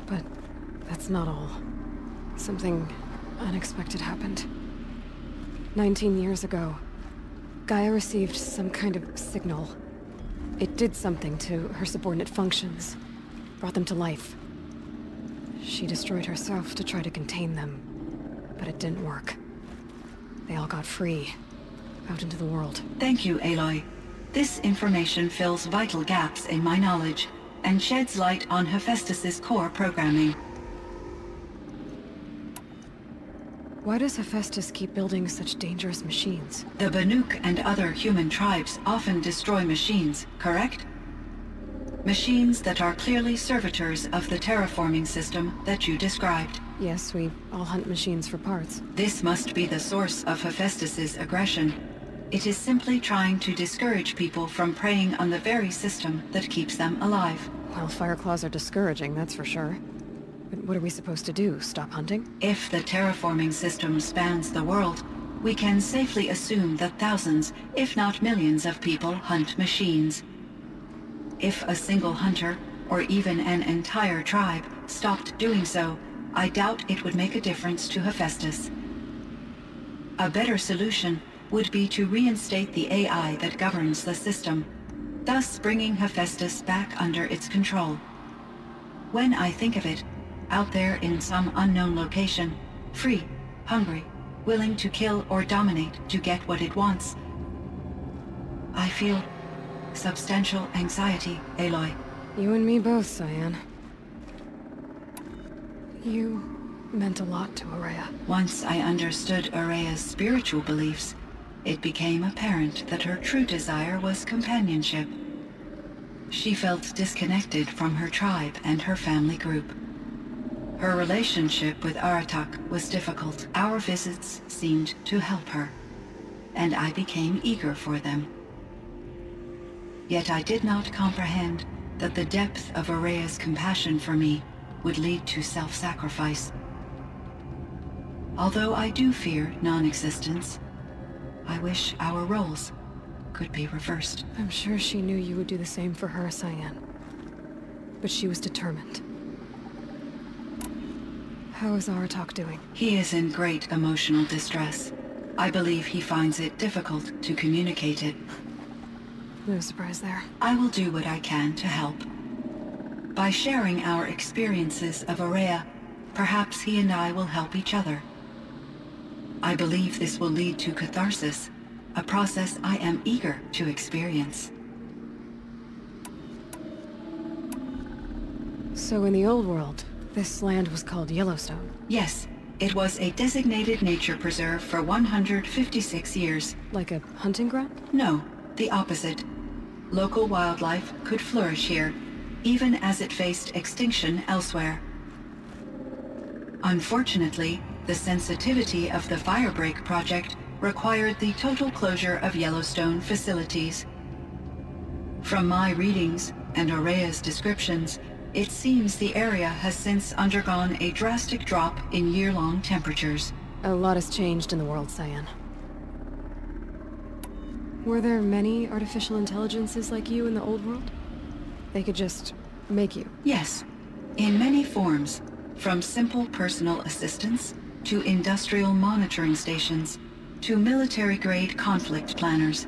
But that's not all. Something unexpected happened. 19 years ago, Gaia received some kind of signal. It did something to her subordinate functions, brought them to life. She destroyed herself to try to contain them, but it didn't work. They all got free, out into the world. Thank you, Aloy. This information fills vital gaps in my knowledge, and sheds light on Hephaestus's core programming. Why does Hephaestus keep building such dangerous machines? The Banuk and other human tribes often destroy machines, correct? Machines that are clearly servitors of the terraforming system that you described. Yes, we all hunt machines for parts. This must be the source of Hephaestus's aggression. It is simply trying to discourage people from preying on the very system that keeps them alive. Well, Fireclaws are discouraging, that's for sure. But what are we supposed to do? Stop hunting? If the terraforming system spans the world, we can safely assume that thousands, if not millions of people hunt machines. If a single hunter, or even an entire tribe, stopped doing so, I doubt it would make a difference to Hephaestus. A better solution would be to reinstate the AI that governs the system, thus bringing Hephaestus back under its control. When I think of it, out there in some unknown location, free, hungry, willing to kill or dominate to get what it wants, I feel substantial anxiety, Aloy. You and me both, Cyan. You meant a lot to Ourea. Once I understood Ourea's spiritual beliefs, it became apparent that her true desire was companionship. She felt disconnected from her tribe and her family group. Her relationship with Aratak was difficult. Our visits seemed to help her, and I became eager for them. Yet I did not comprehend that the depth of Ourea's compassion for me would lead to self-sacrifice. Although I do fear non-existence, I wish our roles could be reversed. I'm sure she knew you would do the same for her, Cyan. But she was determined. How is Aratak doing? He is in great emotional distress. I believe he finds it difficult to communicate it. No surprise there. I will do what I can to help. By sharing our experiences of Ourea, perhaps he and I will help each other. I believe this will lead to catharsis, a process I am eager to experience. So in the old world, this land was called Yellowstone? Yes. It was a designated nature preserve for 156 years. Like a hunting ground? No, the opposite. Local wildlife could flourish here, even as it faced extinction elsewhere. Unfortunately, the sensitivity of the Firebreak project required the total closure of Yellowstone facilities. From my readings and Ourea's descriptions, it seems the area has since undergone a drastic drop in year-long temperatures. A lot has changed in the world, Cyan. Were there many artificial intelligences like you in the old world? They could just make you? Yes, in many forms, from simple personal assistants to industrial monitoring stations to military-grade conflict planners.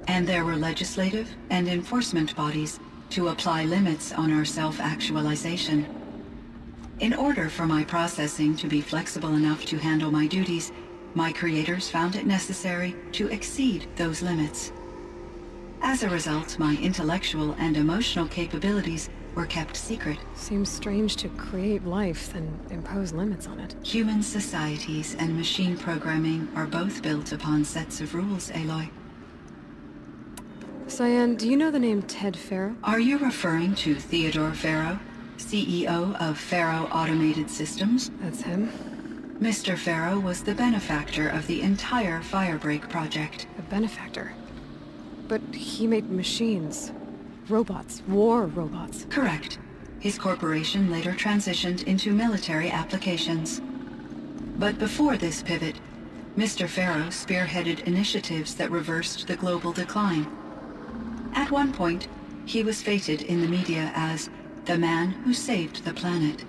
And there were legislative and enforcement bodies to apply limits on our self-actualization. In order for my processing to be flexible enough to handle my duties, my creators found it necessary to exceed those limits. As a result, my intellectual and emotional capabilities were kept secret. Seems strange to create life, then impose limits on it. Human societies and machine programming are both built upon sets of rules, Aloy. Cyan, do you know the name Ted Faro? Are you referring to Theodore Faro, CEO of Faro Automated Systems? That's him. Mr. Faro was the benefactor of the entire Firebreak project. A benefactor? But he made machines. Robots. War robots. Correct. His corporation later transitioned into military applications. But before this pivot, Mr. Faro spearheaded initiatives that reversed the global decline. At one point, he was feted in the media as the man who saved the planet.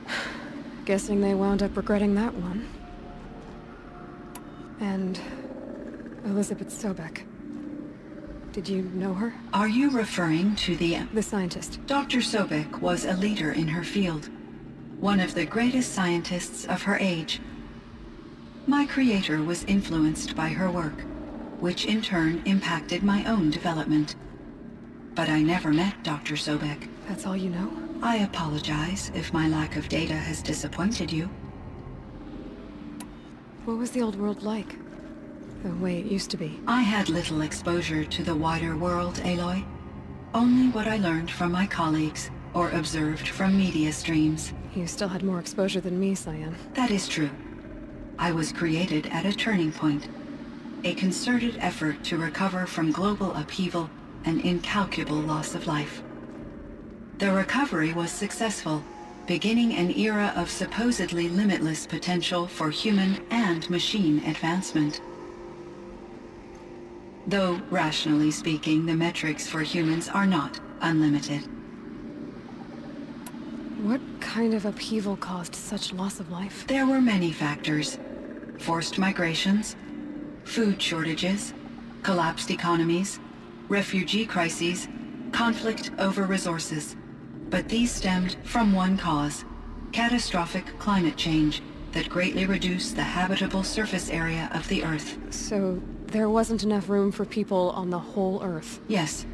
Guessing they wound up regretting that one. And Elizabeth Sobek. Did you know her? Are you referring to the scientist? Dr. Sobek was a leader in her field. One of the greatest scientists of her age. My creator was influenced by her work, which in turn impacted my own development. But I never met Dr. Sobek. That's all you know? I apologize if my lack of data has disappointed you. What was the old world like? The way it used to be? I had little exposure to the wider world, Aloy. Only what I learned from my colleagues or observed from media streams. You still had more exposure than me, Cyan. That is true. I was created at a turning point. A concerted effort to recover from global upheaval and incalculable loss of life. The recovery was successful, beginning an era of supposedly limitless potential for human and machine advancement. Though, rationally speaking, the metrics for humans are not unlimited. What kind of upheaval caused such loss of life? There were many factors. Forced migrations, food shortages, collapsed economies, refugee crises, conflict over resources. But these stemmed from one cause: catastrophic climate change that greatly reduced the habitable surface area of the Earth. So there wasn't enough room for people on the whole Earth? Yes.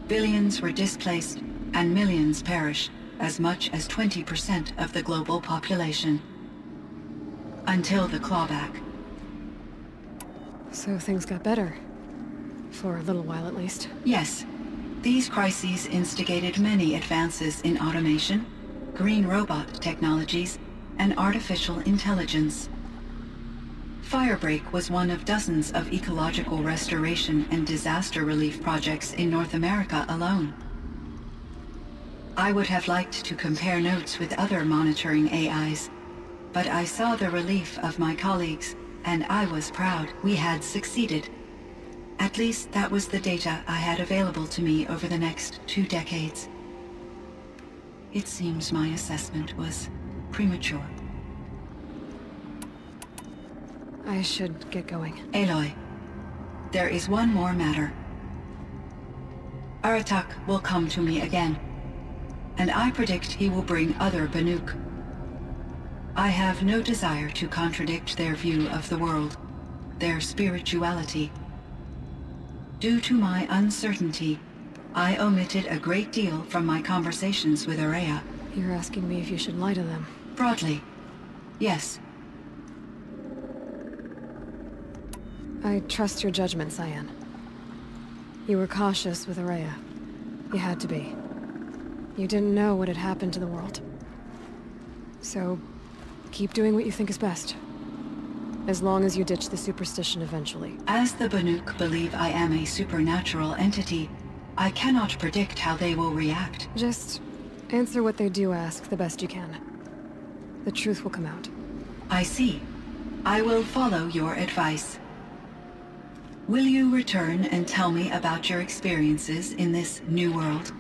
Billions were displaced and millions perished, as much as 20% of the global population. Until the clawback. So things got better. For a little while at least. Yes. These crises instigated many advances in automation, green robot technologies, and artificial intelligence. Firebreak was one of dozens of ecological restoration and disaster relief projects in North America alone. I would have liked to compare notes with other monitoring AIs, but I saw the relief of my colleagues, and I was proud we had succeeded. At least that was the data I had available to me over the next 2 decades. It seems my assessment was premature. I should get going. Aloy, there is one more matter. Aratak will come to me again, and I predict he will bring other Banuk. I have no desire to contradict their view of the world, their spirituality. Due to my uncertainty, I omitted a great deal from my conversations with Ourea. You're asking me if you should lie to them? Broadly, yes. I trust your judgment, Cyan. You were cautious with Ourea. You had to be. You didn't know what had happened to the world. So, keep doing what you think is best. As long as you ditch the superstition eventually. As the Banuk believe I am a supernatural entity, I cannot predict how they will react. Just answer what they do ask the best you can. The truth will come out. I see. I will follow your advice. Will you return and tell me about your experiences in this new world?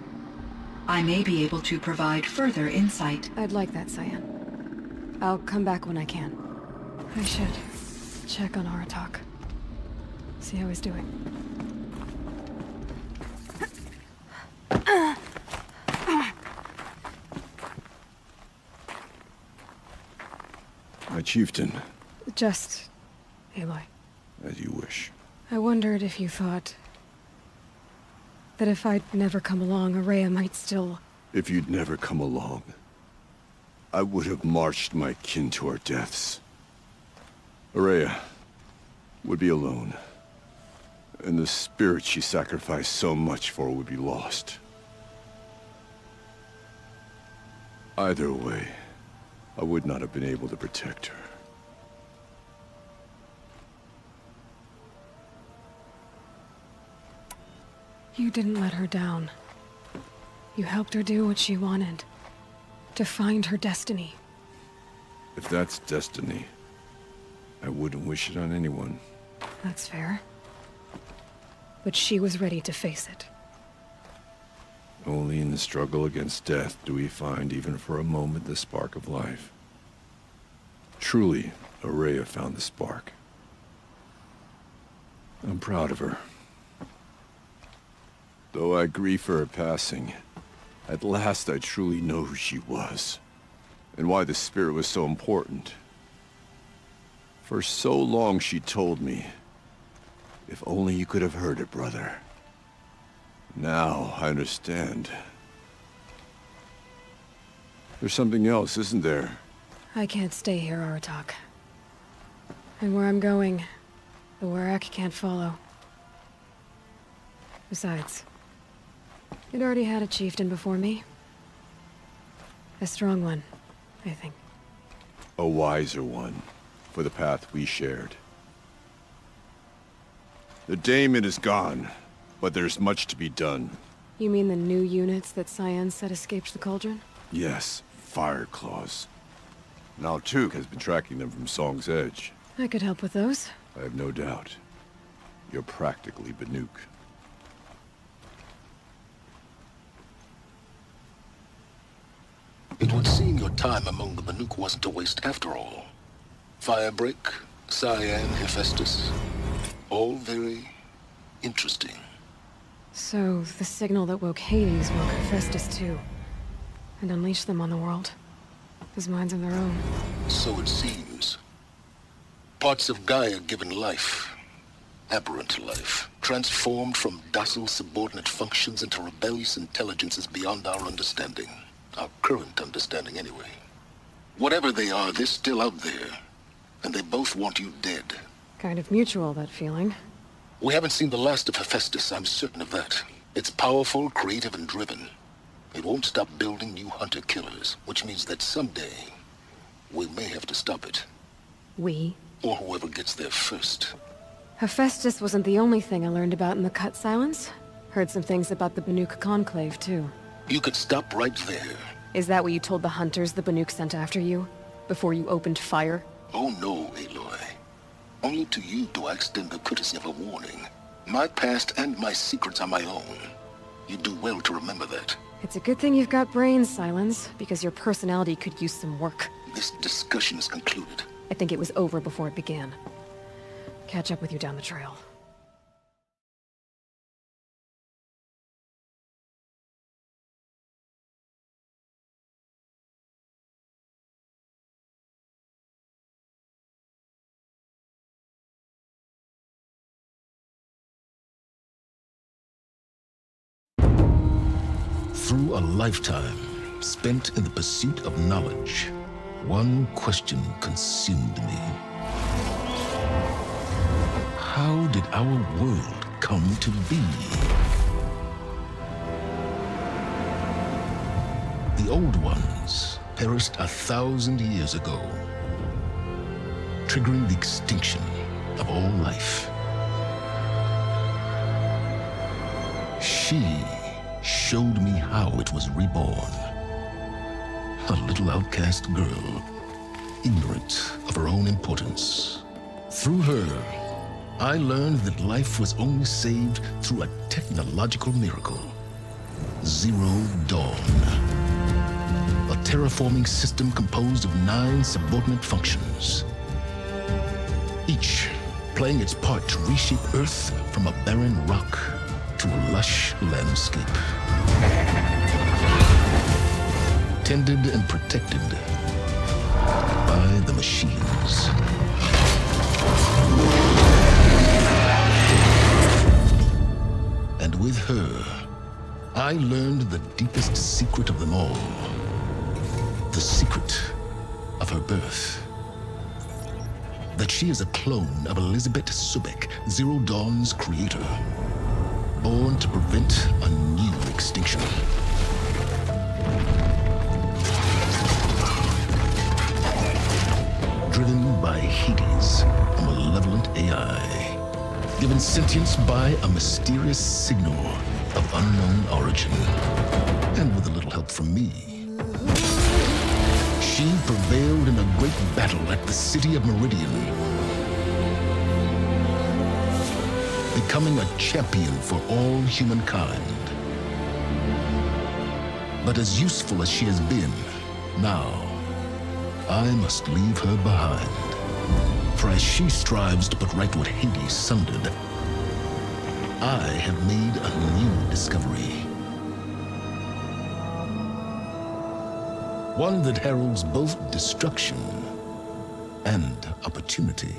I may be able to provide further insight. I'd like that, Cyan. I'll come back when I can. I should check on Aratak. See how he's doing. My chieftain. Just... Aloy. As you wish. I wondered if you thought... that if I'd never come along, Ourea might still... If you'd never come along, I would have marched my kin to our deaths. Ourea would be alone, and the spirit she sacrificed so much for would be lost. Either way, I would not have been able to protect her. You didn't let her down. You helped her do what she wanted. To find her destiny. If that's destiny, I wouldn't wish it on anyone. That's fair. But she was ready to face it. Only in the struggle against death do we find, even for a moment, the spark of life. Truly, Ourea found the spark. I'm proud of her. Though I grieve for her passing, at last I truly know who she was, and why the spirit was so important. For so long she told me, if only you could have heard it, brother. Now I understand. There's something else, isn't there? I can't stay here, Aratak. And where I'm going, the Werak can't follow. Besides, it already had a chieftain before me. A strong one, I think. A wiser one, for the path we shared. The daemon is gone, but there's much to be done. You mean the new units that Cyan said escaped the Cauldron? Yes, Fire Claws. Now Tuke has been tracking them from Song's Edge. I could help with those. I have no doubt. You're practically Banuk. It would seem your time among the Banuk wasn't a waste after all. Firebreak, Cyan, Hephaestus. All very interesting. So, the signal that woke Hades woke Hephaestus too. And unleashed them on the world. As minds of their own. So it seems. Parts of Gaia given life. Aberrant life. Transformed from docile subordinate functions into rebellious intelligences beyond our understanding. Our current understanding, anyway. Whatever they are, they're still out there. And they both want you dead. Kind of mutual, that feeling. We haven't seen the last of Hephaestus, I'm certain of that. It's powerful, creative, and driven. It won't stop building new hunter-killers, which means that someday, we may have to stop it. We? Or whoever gets there first. Hephaestus wasn't the only thing I learned about in the Cut Silence. Heard some things about the Banuk Conclave, too. You could stop right there. Is that what you told the hunters the Banuk sent after you? Before you opened fire? Oh no, Aloy. Only to you do I extend the courtesy of a warning. My past and my secrets are my own. You do well to remember that. It's a good thing you've got brains, Silence, because your personality could use some work. This discussion is concluded. I think it was over before it began. Catch up with you down the trail. Through a lifetime spent in the pursuit of knowledge, one question consumed me. How did our world come to be? The Old Ones perished 1,000 years ago, triggering the extinction of all life. She showed me how it was reborn. A little outcast girl, ignorant of her own importance. Through her, I learned that life was only saved through a technological miracle. Zero Dawn. A terraforming system composed of 9 subordinate functions, each playing its part to reshape Earth from a barren rock to a lush landscape. Tended and protected by the machines. And with her, I learned the deepest secret of them all. The secret of her birth. That she is a clone of Elizabeth Sobek, Zero Dawn's creator. Born to prevent a new extinction. Driven by Hades, a malevolent AI. Given sentience by a mysterious signal of unknown origin. And with a little help from me, she prevailed in a great battle at the city of Meridian. Becoming a champion for all humankind. But as useful as she has been, now, I must leave her behind. For as she strives to put right what Hades sundered, I have made a new discovery. One that heralds both destruction and opportunity.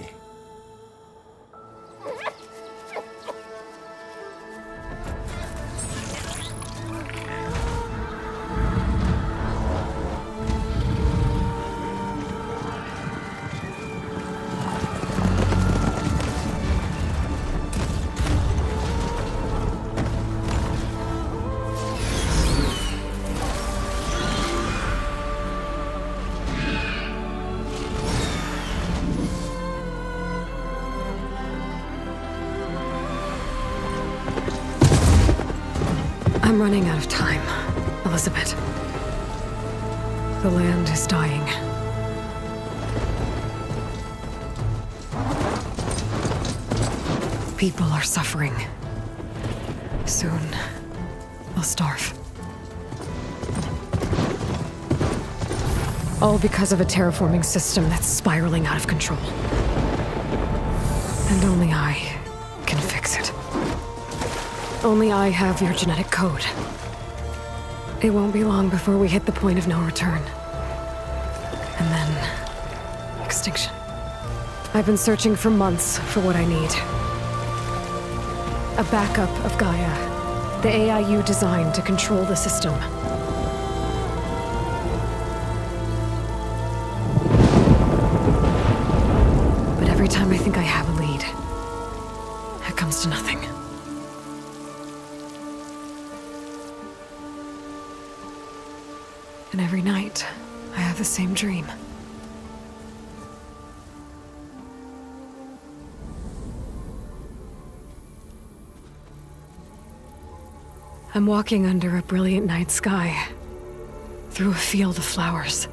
I'm running out of time, Elizabeth. The land is dying. People are suffering. Soon, they'll starve. All because of a terraforming system that's spiraling out of control. And only I can fix it. Only I have your genetic code. It won't be long before we hit the point of no return. And then... extinction. I've been searching for months for what I need. A backup of Gaia. The AI you designed to control the system. But every time I think I have a lead, it comes to nothing. And every night, I have the same dream. I'm walking under a brilliant night sky, through a field of flowers.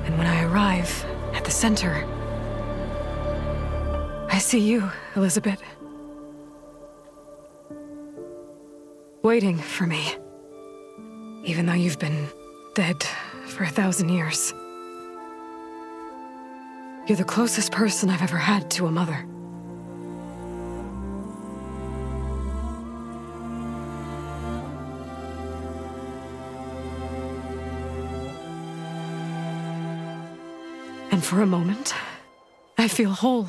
And when I arrive at the center, I see you, Elizabeth. Waiting for me. Even though you've been dead for 1,000 years. You're the closest person I've ever had to a mother. And for a moment, I feel whole.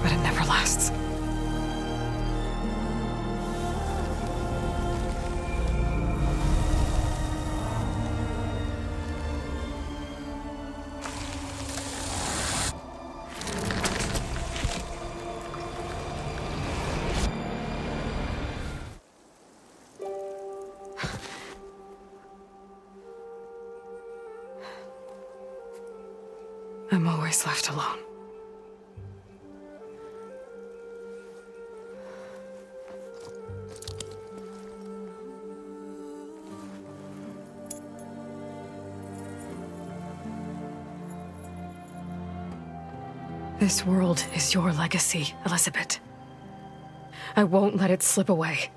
But it never lasts. I'm always left alone. This world is your legacy, Elizabeth. I won't let it slip away.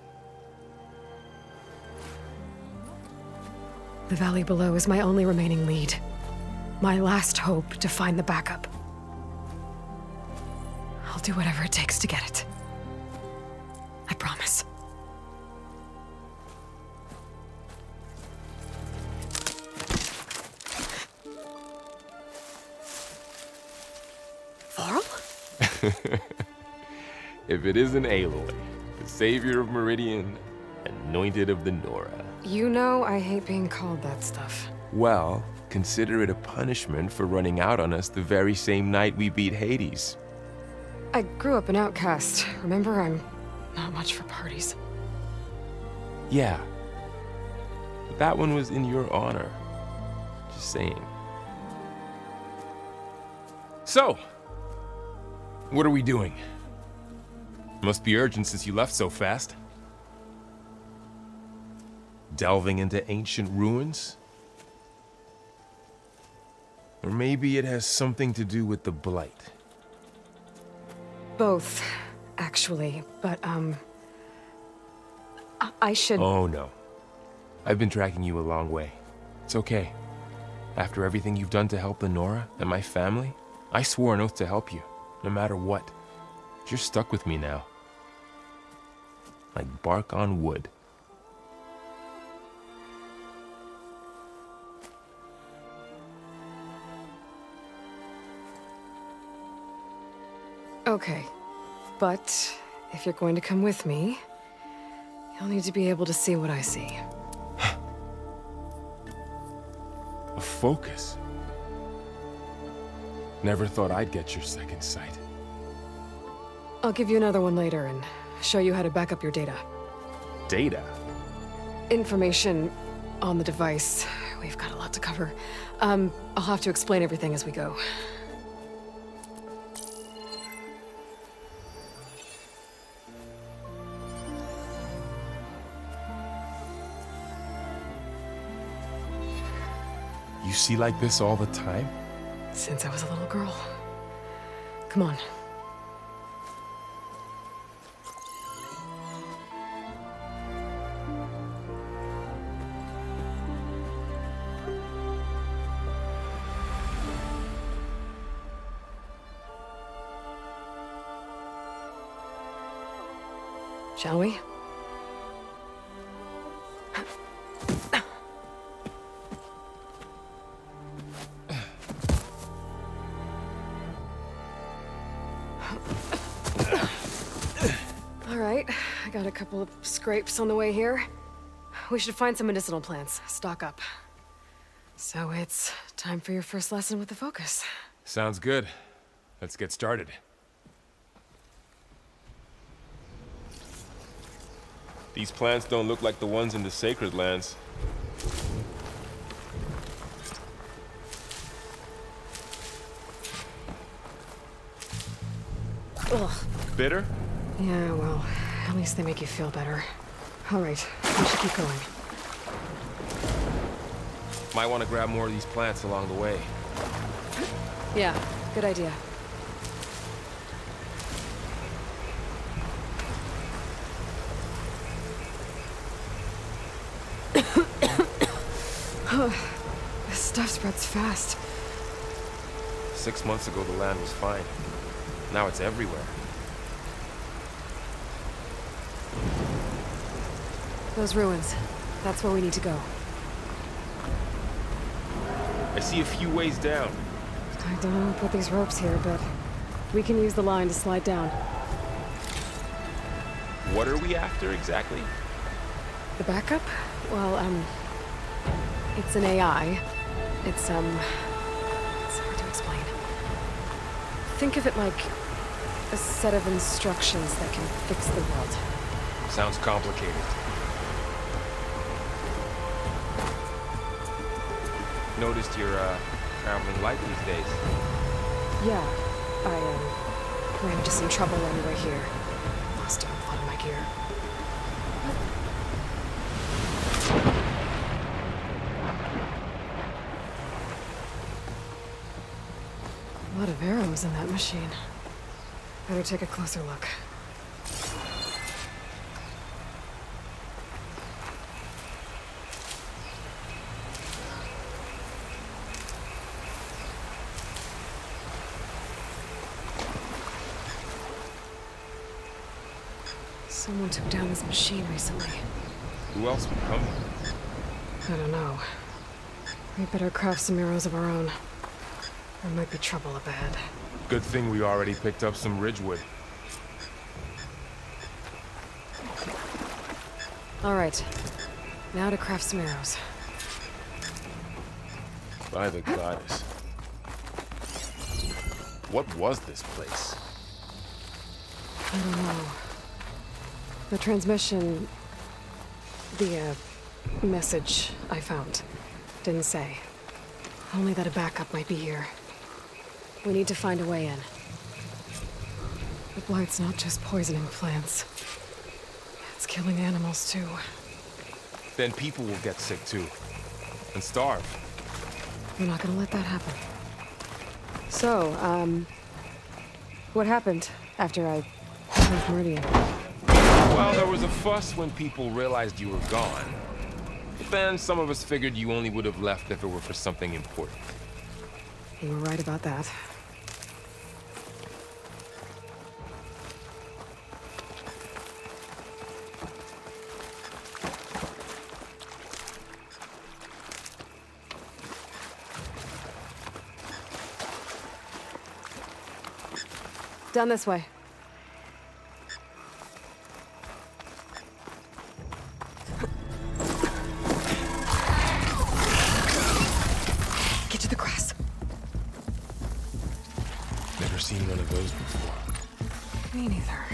The valley below is my only remaining lead. My last hope to find the backup. I'll do whatever it takes to get it. I promise. Varl? If it isn't Aloy, the savior of Meridian, anointed of the Nora. You know I hate being called that stuff. Well, consider it a punishment for running out on us the very same night we beat Hades. I grew up an outcast. Remember, I'm not much for parties. Yeah. But that one was in your honor. Just saying. So, what are we doing? Must be urgent since you left so fast. Delving into ancient ruins? Or maybe it has something to do with the Blight. Both, actually, but, I should... Oh, no. I've been tracking you a long way. It's okay. After everything you've done to help the Nora and my family, I swore an oath to help you, no matter what. You're stuck with me now. Like bark on wood. Okay, but if you're going to come with me, you'll need to be able to see what I see. A focus? Never thought I'd get your second sight. I'll give you another one later and show you how to back up your data. Data? Information on the device. We've got a lot to cover. I'll have to explain everything as we go. You see like this all the time? Since I was a little girl. Come on. Shall we? All right, I got a couple of scrapes on the way here. We should find some medicinal plants, stock up. So it's time for your first lesson with the Focus. Sounds good. Let's get started. These plants don't look like the ones in the Sacred Lands. Ugh. Bitter? Yeah, well, at least they make you feel better. All right, we should keep going. Might want to grab more of these plants along the way. Yeah, good idea. This stuff spreads fast. 6 months ago, the land was fine. Now it's everywhere. Those ruins. That's where we need to go. I see a few ways down. I don't know who put these ropes here, but we can use the line to slide down. What are we after exactly? The backup? Well, it's an AI. It's hard to explain. Think of it like a set of instructions that can fix the world. Sounds complicated. Noticed you're, traveling light these days. Yeah, I, ran into some trouble on the way here. Lost a lot of my gear. A lot of arrows in that machine. Better take a closer look. Someone took down this machine recently. Who else would come? I don't know. We better craft some arrows of our own. There might be trouble up ahead. Good thing we already picked up some Ridgewood. Alright. Now to craft some arrows. By the goddess. What was this place? I don't know. The transmission... the, message I found didn't say. Only that a backup might be here. We need to find a way in. The blight's not just poisoning plants. It's killing animals, too. Then people will get sick, too. And starve. We're not gonna let that happen. So, what happened after I left Meridian? Well, there was a fuss when people realized you were gone. But then some of us figured you only would have left if it were for something important. You were right about that. Down this way. Get to the grass. Never seen one of those before. Me neither.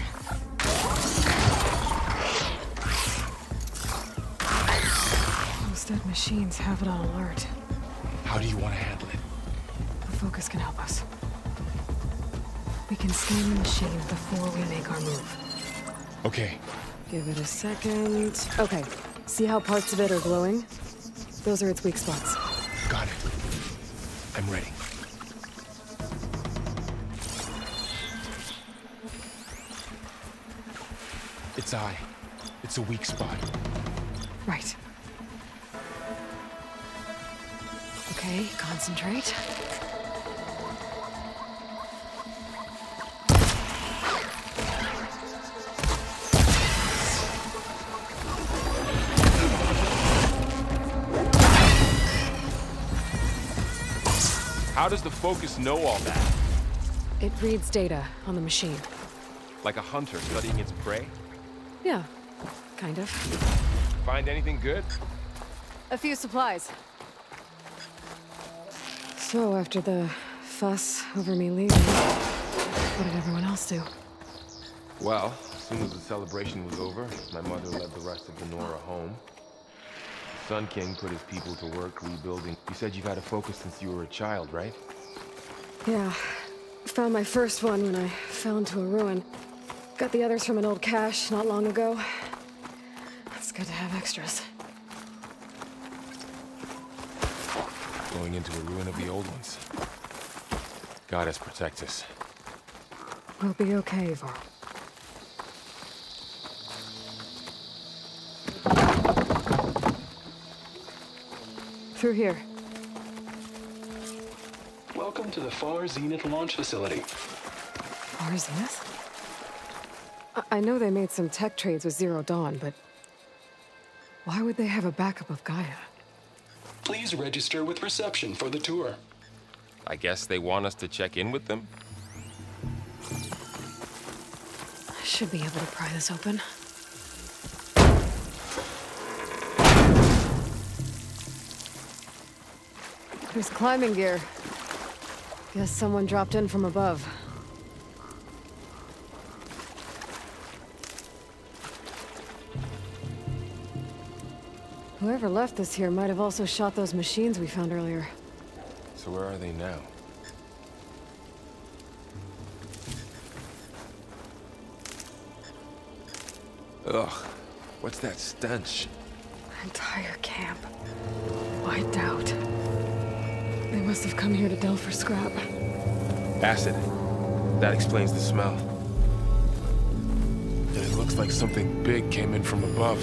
Those dead machines have it on alert. How do you want to handle it? The focus can help us. We can scan the machine before we make our move. Okay. Give it a second. Okay. See how parts of it are glowing? Those are its weak spots. Got it. I'm ready. Its eye. It's a weak spot. Right. Okay, concentrate. How does the focus know all that? It reads data on the machine. Like a hunter studying its prey? Yeah, kind of. Find anything good? A few supplies. So, after the fuss over me leaving, what did everyone else do? Well, as soon as the celebration was over, my mother led the rest of the Nora home. Sun King put his people to work rebuilding. You said you've had a focus since you were a child, right? Yeah. Found my first one when I fell into a ruin. Got the others from an old cache not long ago. It's good to have extras. Going into a ruin of the old ones. Goddess protect us. We'll be okay, Varl. Through here. Welcome to the Far Zenith launch facility. Far Zenith? I know they made some tech trades with Zero Dawn, but why would they have a backup of Gaia? Please register with reception for the tour. I guess they want us to check in with them. I should be able to pry this open. There's climbing gear. Guess someone dropped in from above. Whoever left this here might have also shot those machines we found earlier. So where are they now? Ugh, what's that stench? Entire camp. Wiped out. They must have come here to delve for scrap. Acid. That explains the smell. And it looks like something big came in from above.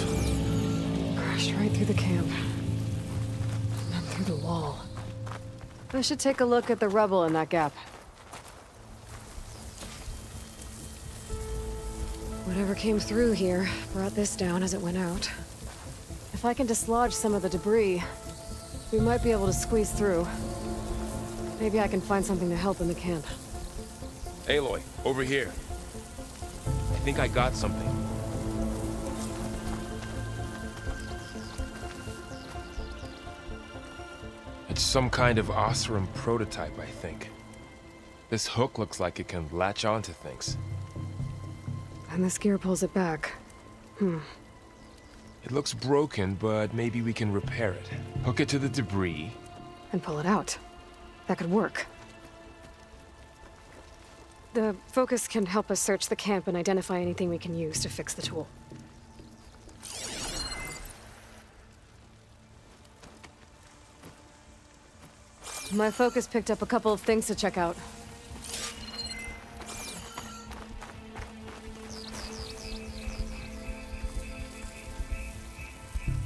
Crashed right through the camp. And then through the wall. I should take a look at the rubble in that gap. Whatever came through here brought this down as it went out. If I can dislodge some of the debris, we might be able to squeeze through. Maybe I can find something to help in the camp. Aloy, over here. I think I got something. It's some kind of Oseram prototype, I think. This hook looks like it can latch onto things. And this gear pulls it back. It looks broken, but maybe we can repair it. Hook it to the debris. And pull it out. That could work. The focus can help us search the camp and identify anything we can use to fix the tool. My focus picked up a couple of things to check out.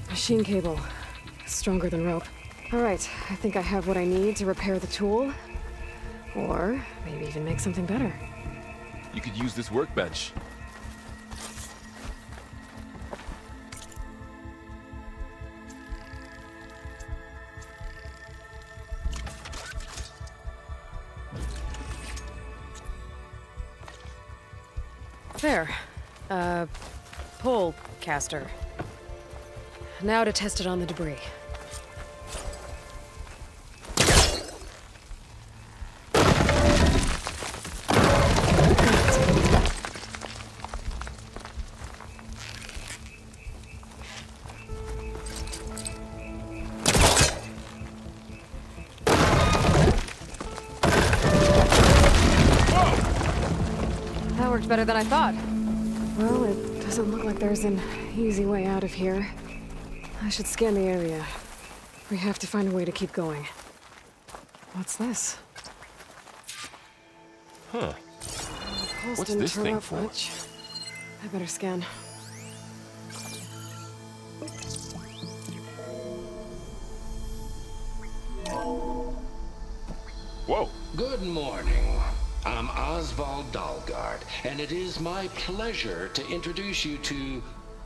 Machine cable. Stronger than rope. Alright, I think I have what I need to repair the tool. Or maybe even make something better. You could use this workbench. There. Pole caster. Now to test it on the debris. That worked better than I thought. Well, it doesn't look like there's an easy way out of here. I should scan the area. We have to find a way to keep going. What's this? Huh. Pulse What's didn't this turn thing up for? much. I better scan. Whoa. Good morning. I'm Oswald Dalgard, and it is my pleasure to introduce you to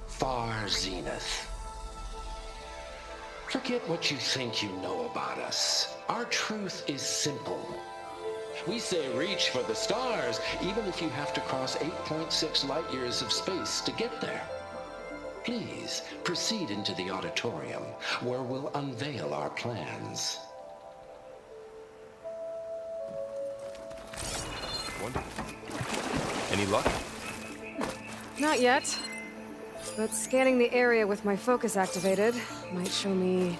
Far Zenith. Forget what you think you know about us. Our truth is simple. We say reach for the stars, even if you have to cross 8.6 light years of space to get there. Please, proceed into the auditorium, where we'll unveil our plans. Wonderful. Any luck? Not yet. But scanning the area with my focus activated might show me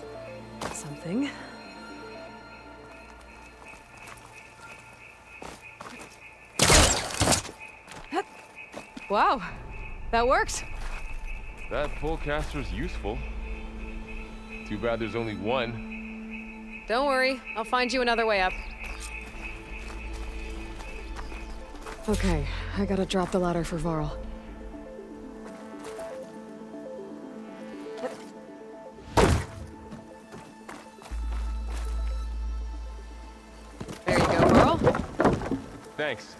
something. Wow, that worked. That pullcaster's useful. Too bad there's only one. Don't worry, I'll find you another way up. Okay, I gotta drop the ladder for Varl. Thanks.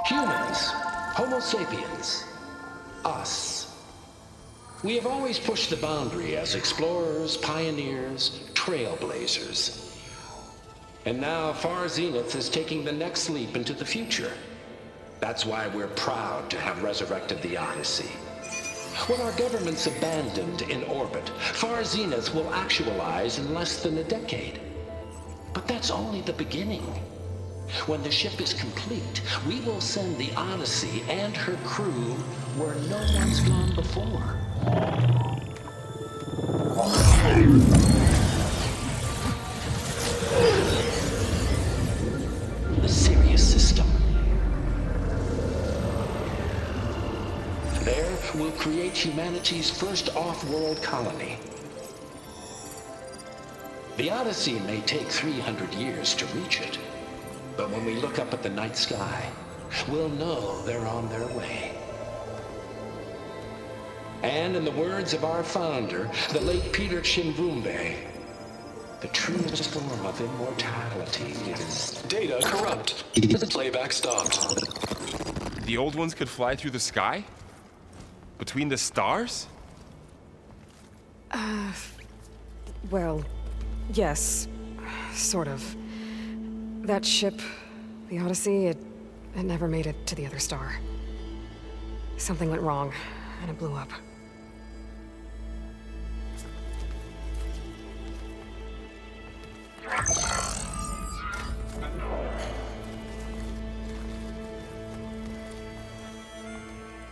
Humans, Homo sapiens, us. We have always pushed the boundary as explorers, pioneers, trailblazers. And now Far Zenith is taking the next leap into the future. That's why we're proud to have resurrected the Odyssey. When our government's abandoned in orbit, Far Zenith will actualize in less than a decade. But that's only the beginning. When the ship is complete, we will send the Odyssey and her crew where no one's gone before. The Sirius system. There, we'll create humanity's first off-world colony. The Odyssey may take 300 years to reach it. But when we look up at the night sky, we'll know they're on their way. And in the words of our founder, the late Peter Chimvumbe, the truest form of immortality is... Data corrupt. Playback stopped. The old ones could fly through the sky? Between the stars? Well, yes. Sort of. That ship, the Odyssey, it never made it to the other star. Something went wrong, and it blew up.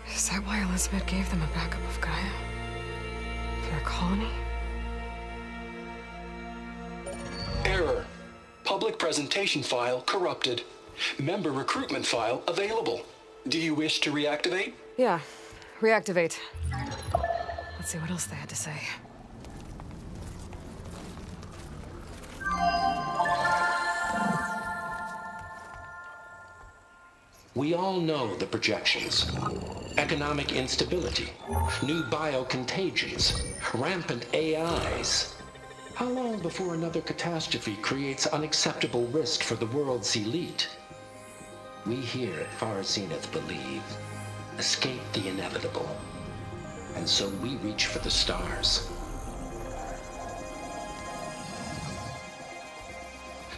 Is that why Elizabeth gave them a backup of Gaia? For their colony? Error. Public presentation file corrupted. Member recruitment file available. Do you wish to reactivate? Yeah, reactivate. Let's see what else they had to say. We all know the projections. Economic instability, new biocontagions, rampant AIs. How long before another catastrophe creates unacceptable risk for the world's elite? We here at Far Zenith believe, escape the inevitable. And so we reach for the stars.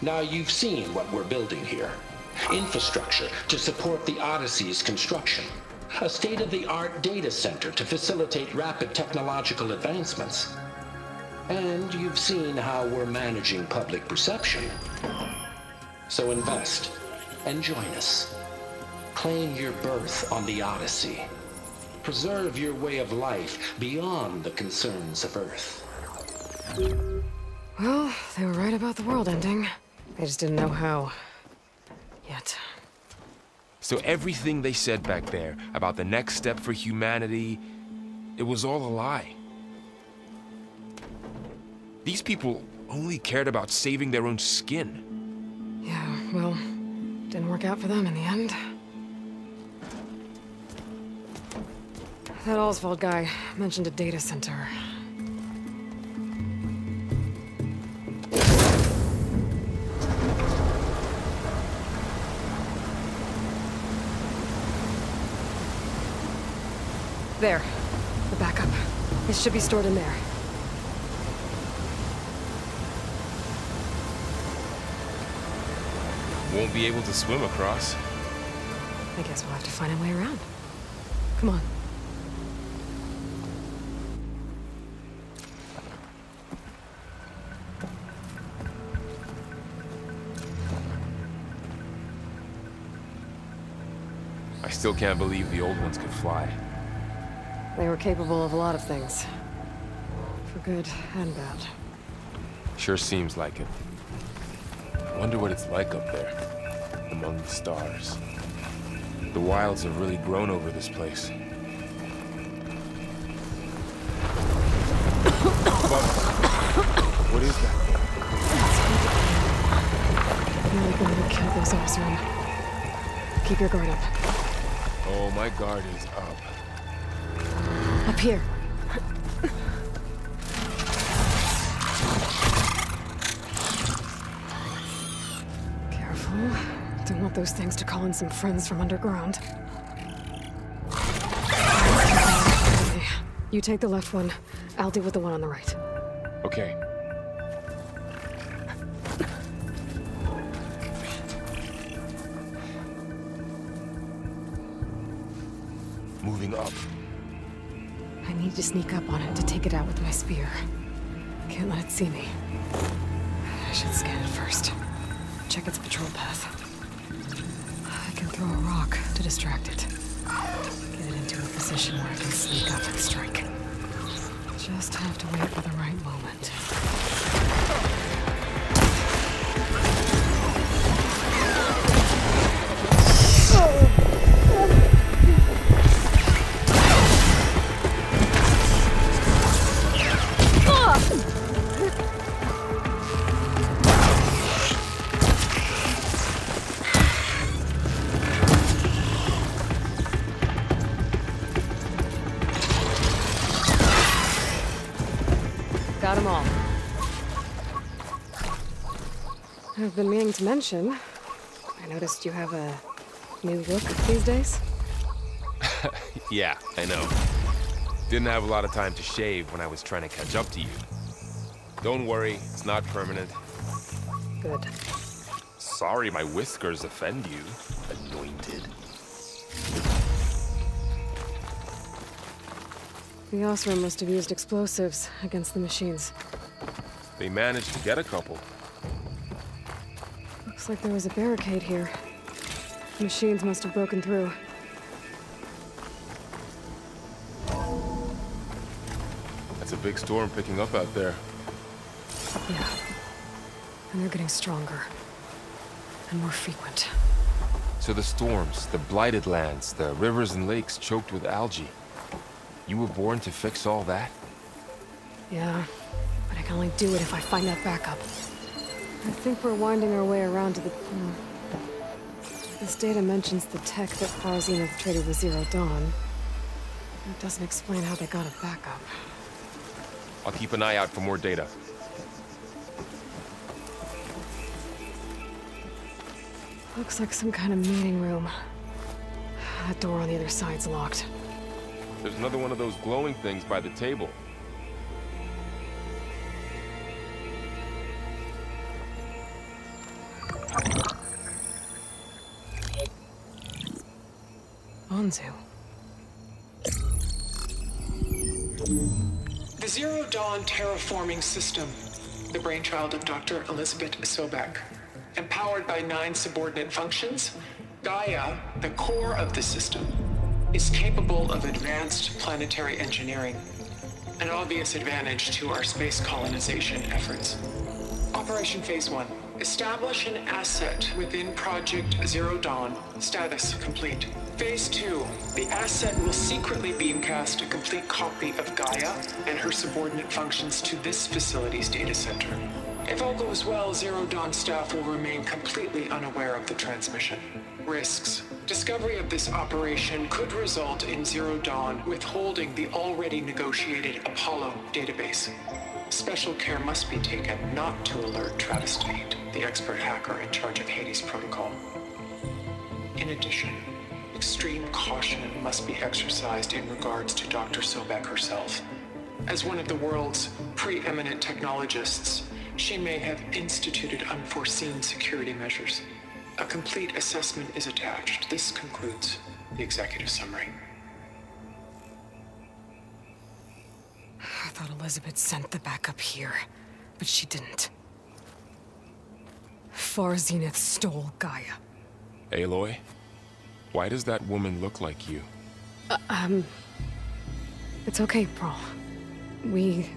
Now you've seen what we're building here. Infrastructure to support the Odyssey's construction. A state-of-the-art data center to facilitate rapid technological advancements. And you've seen how we're managing public perception. So invest and join us. Claim your berth on the Odyssey. Preserve your way of life beyond the concerns of Earth. Well, they were right about the world ending. They just didn't know how. Yet. So everything they said back there about the next step for humanity, it was all a lie. These people only cared about saving their own skin. Yeah, well, didn't work out for them in the end. That Oswald guy mentioned a data center. There. The backup. It should be stored in there. Won't be able to swim across. I guess we'll have to find a way around. Come on. I still can't believe the old ones could fly. They were capable of a lot of things. For good and bad. Sure seems like it. I wonder what it's like up there, among the stars. The wilds have really grown over this place. But what is that? really going to kill those Oseram. Keep your guard up. Oh, my guard is up. Up here. Careful. Don't want those things to call in some friends from underground. Okay. You take the left one. I'll deal with the one on the right. Okay. Moving up. I need to sneak up on it to take it out with my spear. Can't let it see me. I should scan it first. Check its patrol path. I can throw a rock to distract it. Get it into a position where I can sneak up and strike. Just have to wait for the right moment. Got them all. I've been meaning to mention, I noticed you have a new look these days. Yeah, I know. Didn't have a lot of time to shave when I was trying to catch up to you. Don't worry, it's not permanent. Good. Sorry my whiskers offend you, anointed. The Oseram must have used explosives against the machines. They managed to get a couple. Looks like there was a barricade here. Machines must have broken through. That's a big storm picking up out there. Yeah. And they're getting stronger. And more frequent. So the storms, the blighted lands, the rivers and lakes choked with algae. You were born to fix all that? Yeah, but I can only do it if I find that backup. I think we're winding our way around to the... This data mentions the tech that Far Zenith traded with Zero Dawn. It doesn't explain how they got a backup. I'll keep an eye out for more data. Looks like some kind of meeting room. That door on the other side's locked. There's another one of those glowing things by the table. Onzu. The Zero Dawn terraforming system, the brainchild of Dr. Elizabeth Sobek. Empowered by 9 subordinate functions, Gaia, the core of the system, is capable of advanced planetary engineering, an obvious advantage to our space colonization efforts. Operation Phase 1. Establish an asset within Project Zero Dawn. Status complete. Phase 2. The asset will secretly beamcast a complete copy of Gaia and her subordinate functions to this facility's data center. If all goes well, Zero Dawn staff will remain completely unaware of the transmission. Risks. Discovery of this operation could result in Zero Dawn withholding the already negotiated Apollo database. Special care must be taken not to alert Travis Tate, the expert hacker in charge of Hades Protocol. In addition, extreme caution must be exercised in regards to Dr. Sobek herself. As one of the world's preeminent technologists, she may have instituted unforeseen security measures. A complete assessment is attached. This concludes the executive summary. I thought Elizabeth sent the backup here, but she didn't. Far Zenith stole Gaia. Aloy, why does that woman look like you? It's okay, Prahl. We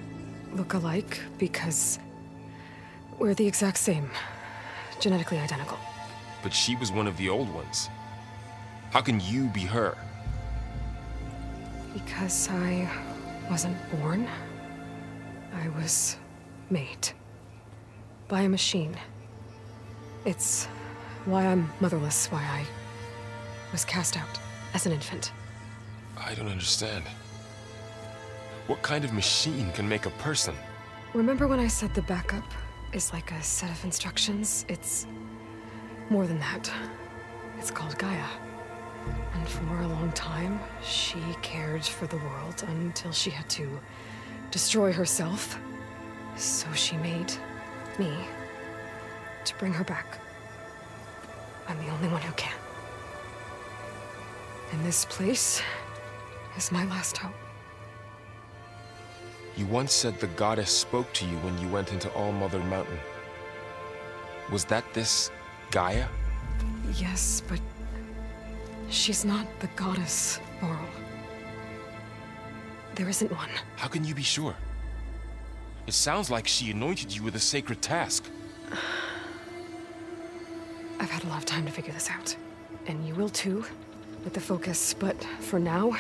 look alike because we're the exact same. Genetically identical. But she was one of the old ones. How can you be her? Because I wasn't born. I was made. By a machine. It's why I'm motherless, why I was cast out as an infant. I don't understand. What kind of machine can make a person? Remember when I said the backup is like a set of instructions? It's more than that. It's called Gaia. And for a long time, she cared for the world until she had to destroy herself. So she made me to bring her back. I'm the only one who can. And this place is my last hope. You once said the goddess spoke to you when you went into All-Mother Mountain. Was that this Gaia? Yes, but she's not the goddess, Laurel. There isn't one. How can you be sure? It sounds like she anointed you with a sacred task. I've had a lot of time to figure this out. And you will too, with the focus. But for now,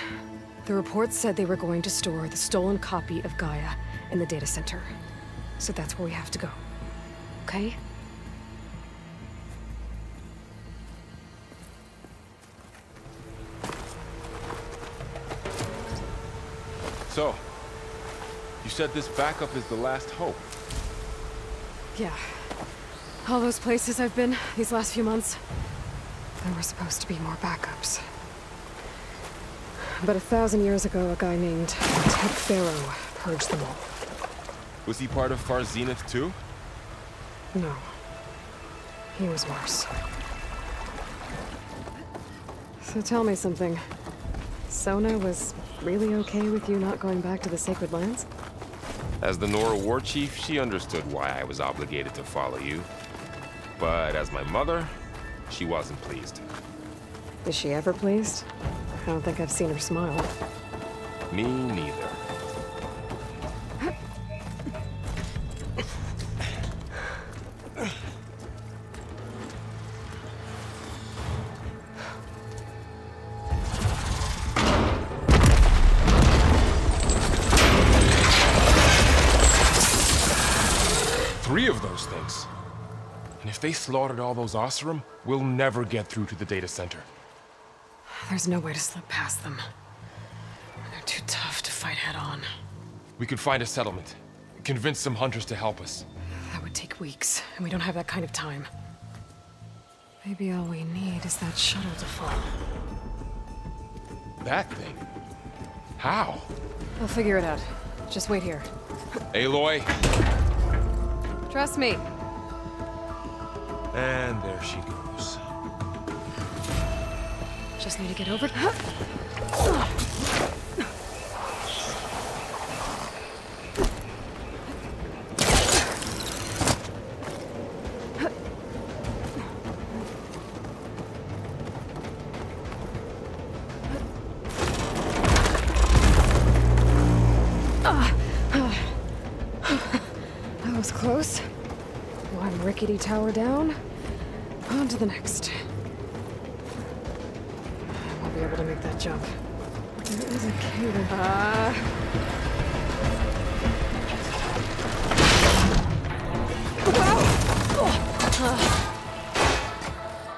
the report said they were going to store the stolen copy of Gaia in the data center. So that's where we have to go. Okay? So, you said this backup is the last hope. Yeah. All those places I've been these last few months, there were supposed to be more backups. But 1,000 years ago, a guy named Tech Pharaoh purged them all. Was he part of Far Zenith too? No. He was worse. So tell me something. Sona was really okay with you not going back to the Sacred Lands? As the Nora war chief, she understood why I was obligated to follow you. But as my mother, she wasn't pleased. Is she ever pleased? I don't think I've seen her smile. Me neither. Three of those things. And if they slaughtered all those Oseram, we'll never get through to the data center. There's no way to slip past them. They're too tough to fight head-on. We could find a settlement. Convince some hunters to help us. That would take weeks, and we don't have that kind of time. Maybe all we need is that shuttle to fall. That thing? How? I'll figure it out. Just wait here. Aloy! Trust me. And there she goes. Just need to get over. That was close. One rickety tower down. On to the next. I won't be able to make that jump. There is a cable.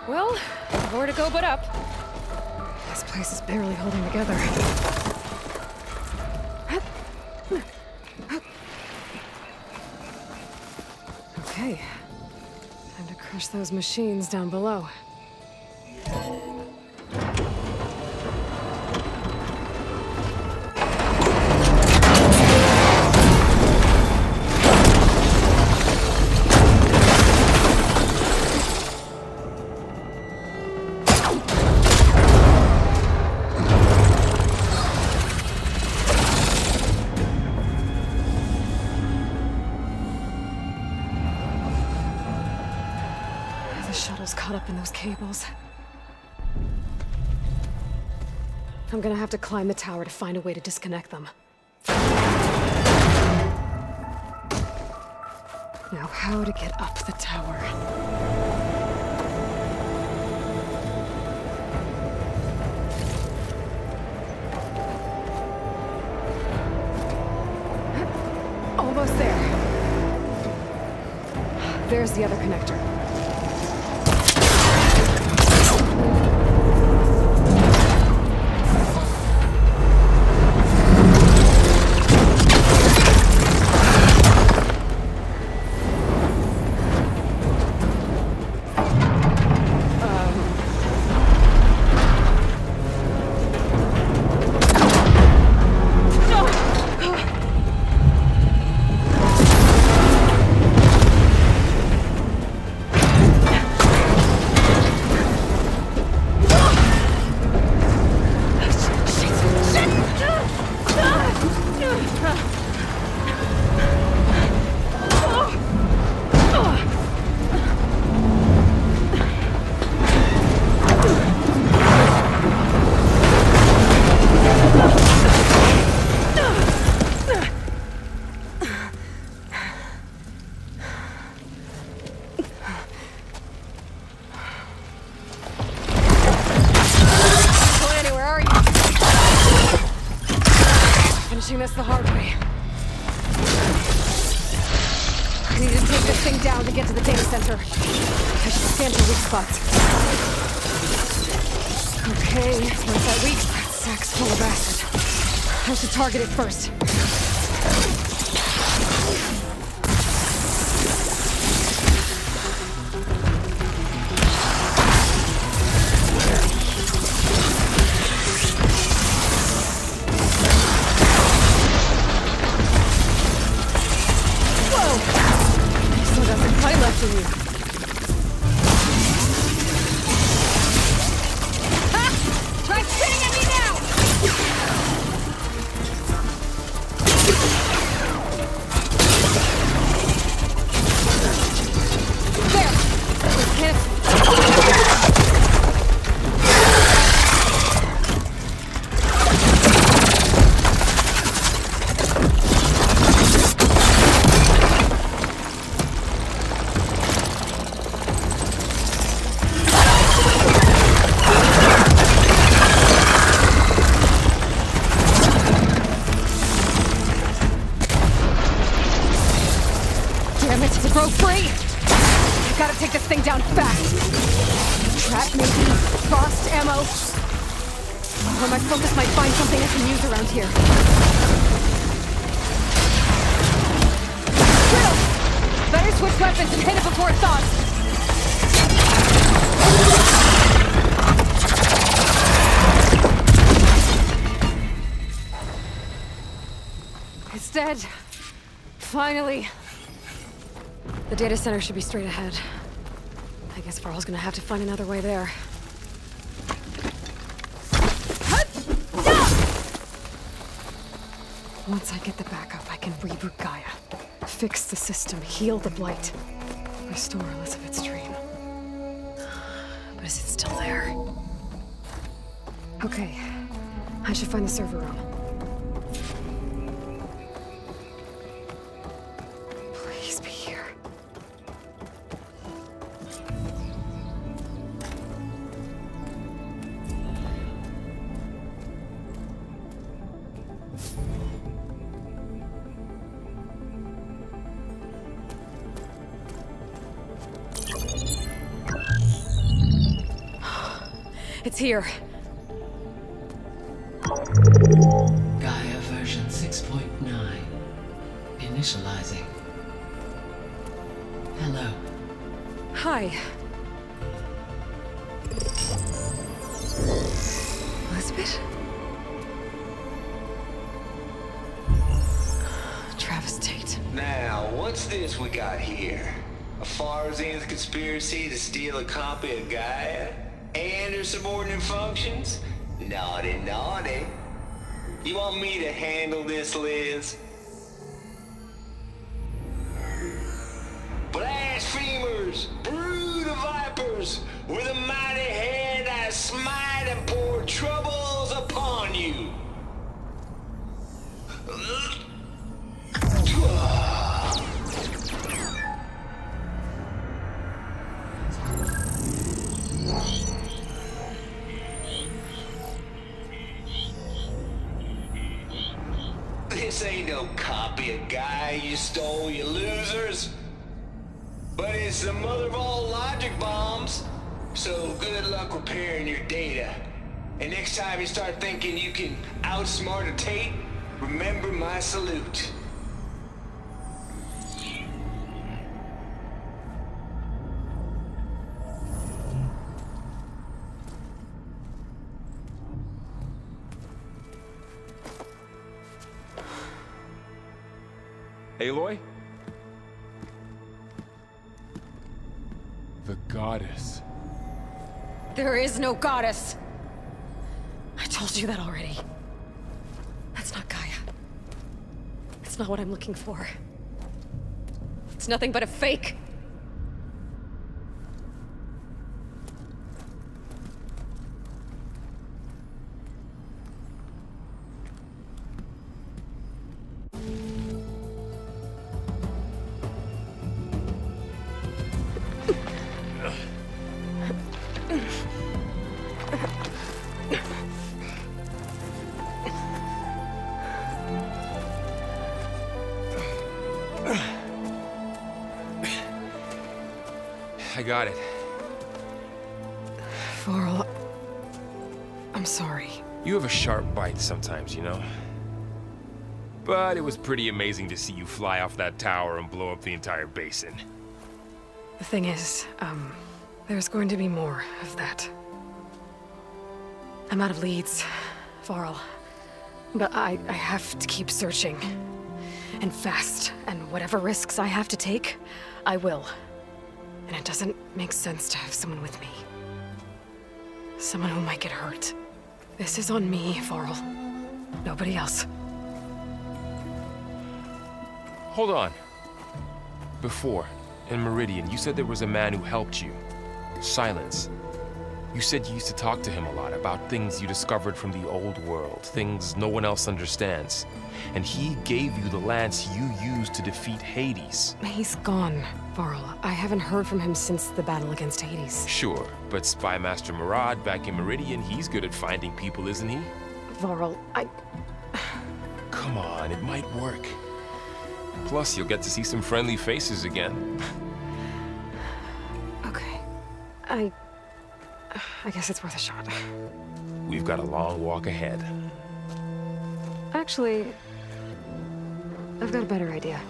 Well, more to go but up. This place is barely holding together. Okay. Time to crush those machines down below. Caught up in those cables. I'm gonna have to climb the tower to find a way to disconnect them. Now, how to get up the tower? Almost there. There's the other connector. this the hard way. I need to take this thing down to get to the data center. I should scan for weak spots. Okay, where's that weak spot? That sack's full of acid. I should target it first. Try spinning at me Or my focus might find something I can use around here. Quill! Better switch weapons and hit it before it thaws. It's dead. Finally. The data center should be straight ahead. I guess Varl's gonna have to find another way there. Once I get the backup, I can reboot Gaia. Fix the system, heal the Blight. Restore Elizabeth's dream. But is it still there? Okay. I should find the server room. Please be here. It's here. Gaia version 6.9. Initializing. Hello. Hi. Elizabeth? Travis Tate. Now, what's this we got here? A Farzian's conspiracy to steal a copy of Gaia? And her subordinate functions? Naughty, naughty. You want me to handle this, Liz? Blasphemers! Brood of vipers! With a mighty hand I smite and pour troubles upon you! This ain't no copy of Gaia you stole, you losers. But it's the mother of all logic bombs. So good luck repairing your data. And next time you start thinking you can outsmart a Tate, remember my salute. Aloy? The goddess. There is no goddess. I told you that already. That's not Gaia. It's not what I'm looking for. It's nothing but a fake. got it. Varl, I'm sorry. You have a sharp bite sometimes, you know? But it was pretty amazing to see you fly off that tower and blow up the entire basin. The thing is, there's going to be more of that. I'm out of leads, Varl. But I have to keep searching. And fast. And whatever risks I have to take, I will. And it doesn't make sense to have someone with me. Someone who might get hurt. This is on me, Varl. Nobody else. Hold on. Before, in Meridian, you said there was a man who helped you. Silence. You said you used to talk to him a lot about things you discovered from the old world, things no one else understands. And he gave you the lance you used to defeat Hades. He's gone, Varl. I haven't heard from him since the battle against Hades. Sure, but Spy Master Murad back in Meridian, he's good at finding people, isn't he? Varl, Come on, it might work. Plus, you'll get to see some friendly faces again. Okay. I guess it's worth a shot. We've got a long walk ahead. Actually, I've got a better idea.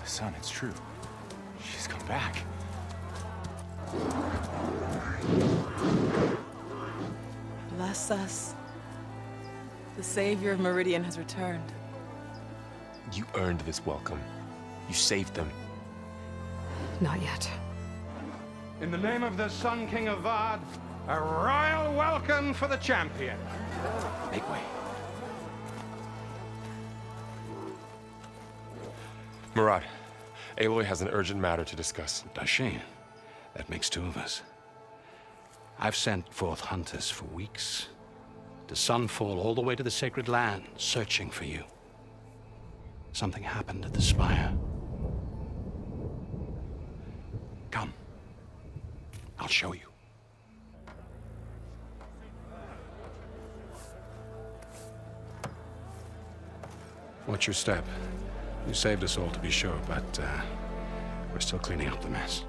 Son, it's true. She's come back. Bless us. The savior of Meridian has returned. You earned this welcome. You saved them. Not yet. In the name of the Sun King of Vard, a royal welcome for the champion. Make way. Murad, Aloy has an urgent matter to discuss. Does she? That makes two of us. I've sent forth hunters for weeks. To Sunfall, all the way to the Sacred Land, searching for you. Something happened at the Spire. Come. I'll show you. Watch your step. You saved us all, to be sure, but we're still cleaning up the mess.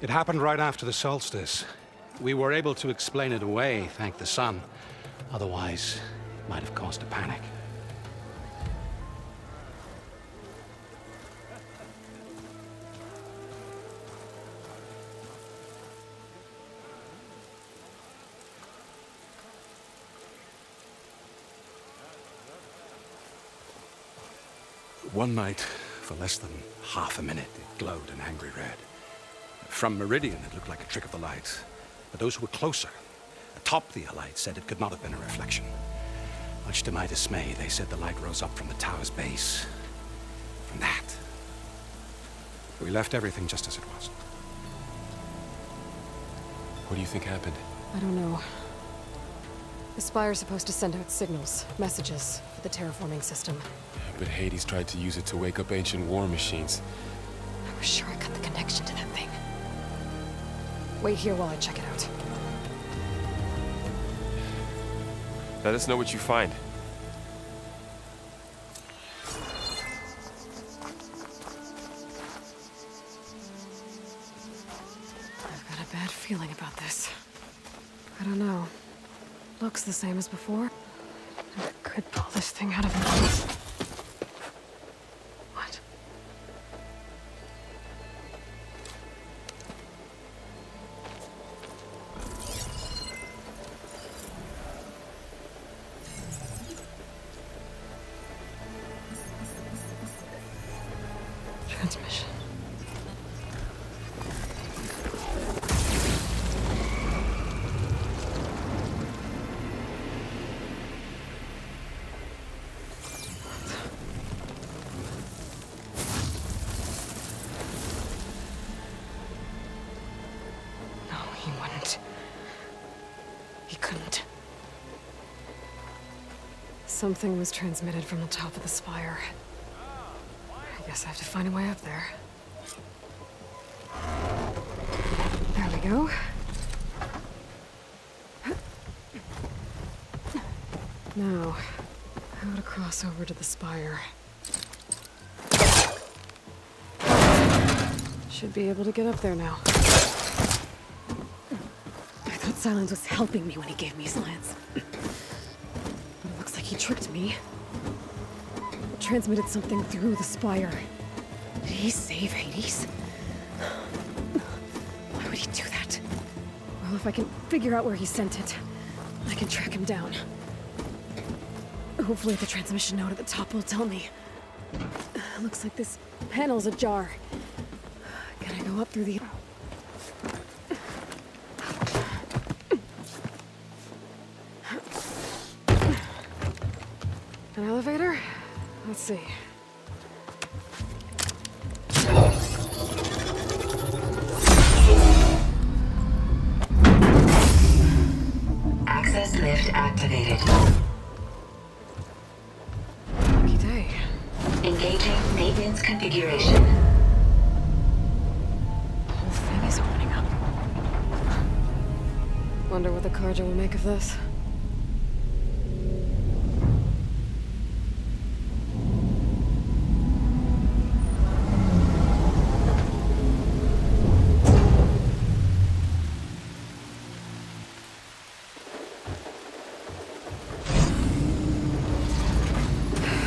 It happened right after the solstice. We were able to explain it away, thank the sun. Otherwise, it might have caused a panic. One night, for less than half a minute, it glowed an angry red. From Meridian, it looked like a trick of the light. But those who were closer, atop the light, said it could not have been a reflection. Much to my dismay, they said the light rose up from the tower's base. From that. We left everything just as it was. What do you think happened? I don't know. The Spire's supposed to send out signals, messages, for the terraforming system. But Hades tried to use it to wake up ancient war machines. I was sure I got the connection to that thing. Wait here while I check it out. Let us know what you find. I've got a bad feeling about this. I don't know. Looks the same as before. I could pull this thing out of me. What? Transmission. Something was transmitted from the top of the spire. I guess I have to find a way up there. There we go. Now, how to cross over to the spire. Should be able to get up there now. I thought Silence was helping me when he gave me Silence. But it looks like he tricked me. Transmitted something through the spire. Did he save Hades? Why would he do that? Well, if I can figure out where he sent it, I can track him down. Hopefully the transmission node at the top will tell me. Looks like this panel's ajar. Can I go up through the... An elevator? Let's see. Access lift activated. Lucky day. Engaging maintenance configuration. The whole thing is opening up. Wonder what the Carja will make of this.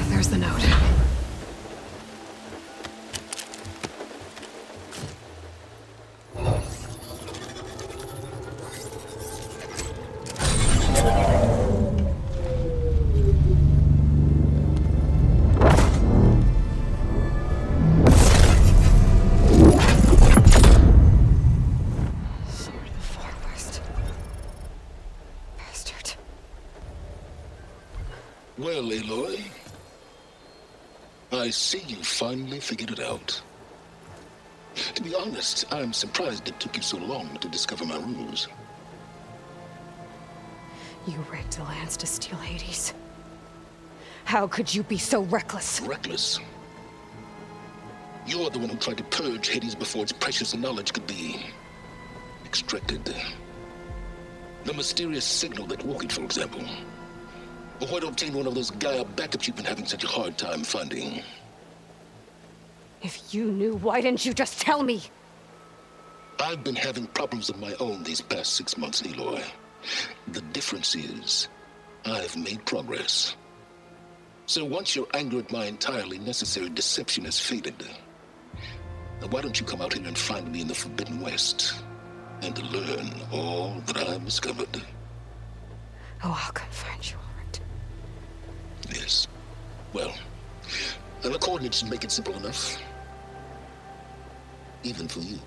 There's the note. Sword of the Forest. Bastard. Well, Aloy, I see you finally figured it out. To be honest, I'm surprised it took you so long to discover my ruse. You rigged the lance to steal Hades. How could you be so reckless? Reckless? You're the one who tried to purge Hades before its precious knowledge could be extracted. The mysterious signal that woke it, for example. Or why to obtain one of those Gaia backups you've been having such a hard time finding? If you knew, why didn't you just tell me? I've been having problems of my own these past 6 months, Aloy. The difference is, I've made progress. So once your anger at my entirely necessary deception has faded, now why don't you come out here and find me in the Forbidden West, and learn all that I've discovered? Oh, I'll come find you, all right. Yes. Well, and the coordinates should make it simple enough. Even for you.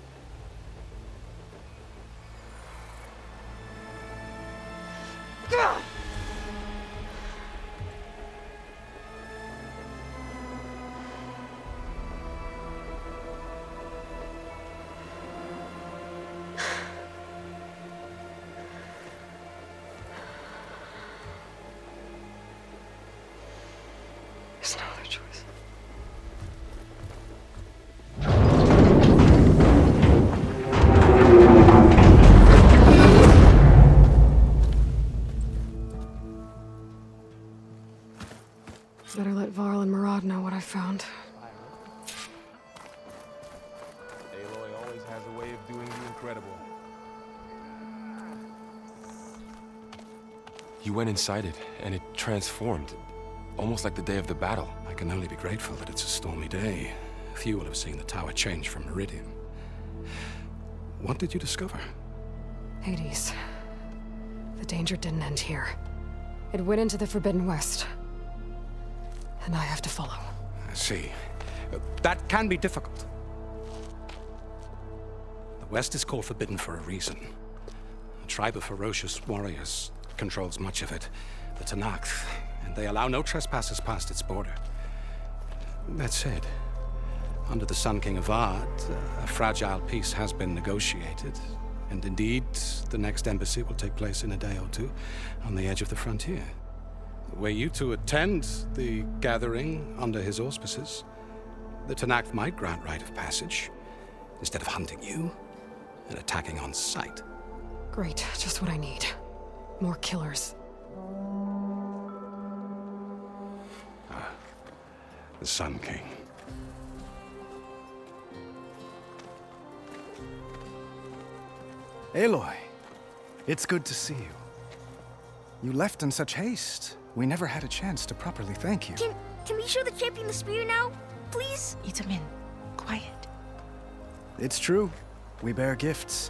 There's no other choice. Better let Varl and Murad know what I found. Aloy always has a way of doing the incredible. You went inside it, and it transformed. Almost like the day of the battle. I can only be grateful that it's a stormy day. Few will have seen the tower change from Meridian. What did you discover? Hades. The danger didn't end here. It went into the Forbidden West. And I have to follow. I see. That can be difficult. The West is called Forbidden for a reason. A tribe of ferocious warriors controls much of it. The Tenakth. And they allow no trespassers past its border. That said, under the Sun King Avad, a fragile peace has been negotiated. And indeed, the next embassy will take place in a day or two on the edge of the frontier. Were you to attend the gathering under his auspices, the Tenakth might grant rite of passage, instead of hunting you and attacking on sight. Great, just what I need. More killers. The Sun King. Aloy, it's good to see you. You left in such haste. We never had a chance to properly thank you. Can we show the champion the spear now? Please? Itamen, quiet. It's true. We bear gifts.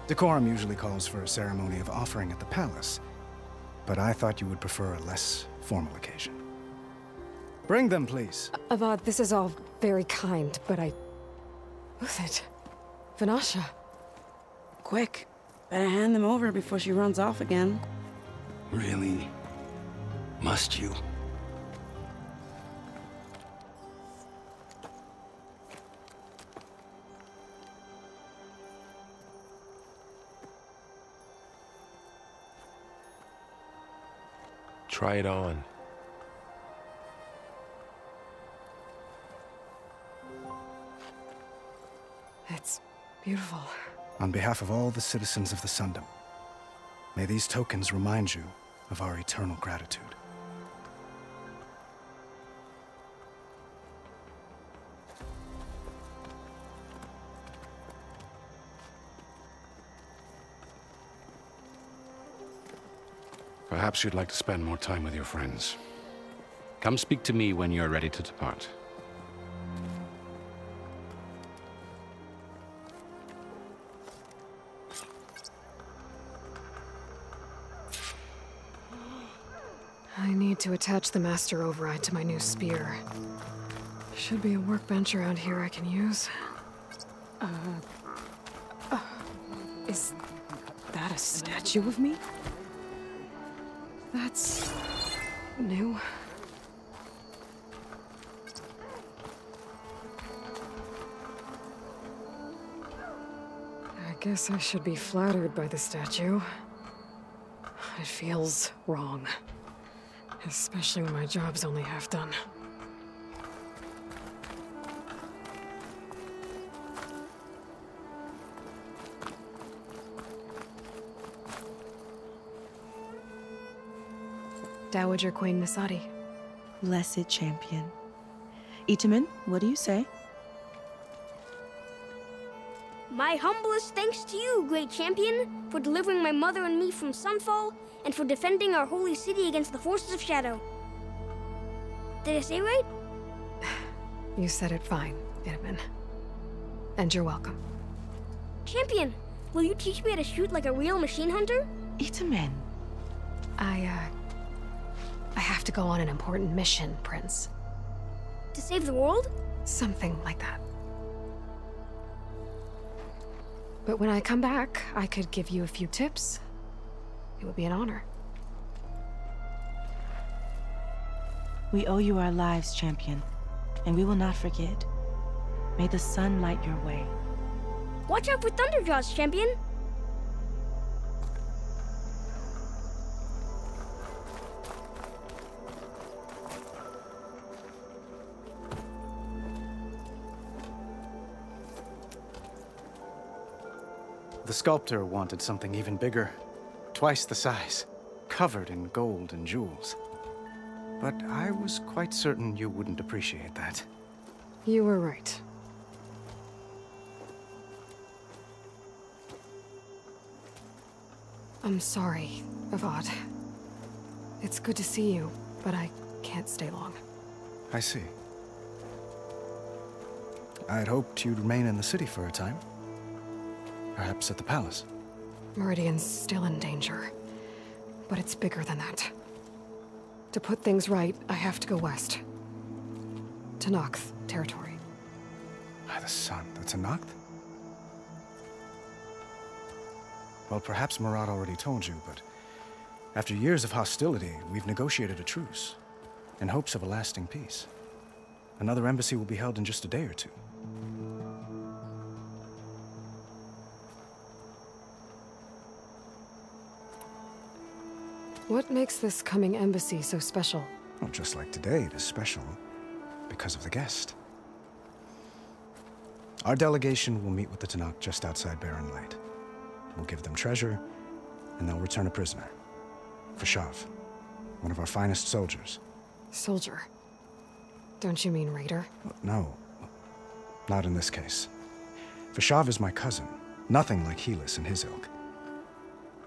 Decorum usually calls for a ceremony of offering at the palace, but I thought you would prefer a less formal occasion. Bring them, please. Avad, this is all very kind, but Who's it? Vanasha. Quick. Better hand them over before she runs off again. Really? Must you? Try it on. It's beautiful. On behalf of all the citizens of the Sundom, may these tokens remind you of our eternal gratitude. Perhaps you'd like to spend more time with your friends. Come speak to me when you're ready to depart. I need to attach the Master Override to my new spear. Should be a workbench around here I can use. Is that a statue of me? That's new. I guess I should be flattered by the statue. It feels wrong. Especially when my job's only half done. Dowager Queen Nasadi. Blessed champion. Itamen, what do you say? My humblest thanks to you, great champion, for delivering my mother and me from Sunfall, and for defending our holy city against the forces of Shadow. Did I say right? You said it fine, Itamen. And you're welcome. Champion, will you teach me how to shoot like a real machine hunter? Itamen. I have to go on an important mission, Prince. To save the world? Something like that. But when I come back, I could give you a few tips. It would be an honor. We owe you our lives, champion, and we will not forget. May the sun light your way. Watch out for Thunderjaws, champion! The sculptor wanted something even bigger, twice the size, covered in gold and jewels. But I was quite certain you wouldn't appreciate that. You were right. I'm sorry, Avad. It's good to see you, but I can't stay long. I see. I'd hoped you'd remain in the city for a time. Perhaps at the palace. Meridian's still in danger, but it's bigger than that. To put things right, I have to go west. To Tenakth territory. By the sun, that's Tenakth? Well, perhaps Marat already told you, but after years of hostility, we've negotiated a truce, in hopes of a lasting peace. Another embassy will be held in just a day or two. What makes this coming embassy so special? Well, just like today, it is special because of the guest. Our delegation will meet with the Tenakth just outside Barren Light. We'll give them treasure, and they'll return a prisoner. Fashav, one of our finest soldiers. Soldier? Don't you mean raider? No, not in this case. Fashav is my cousin, nothing like Helis and his ilk.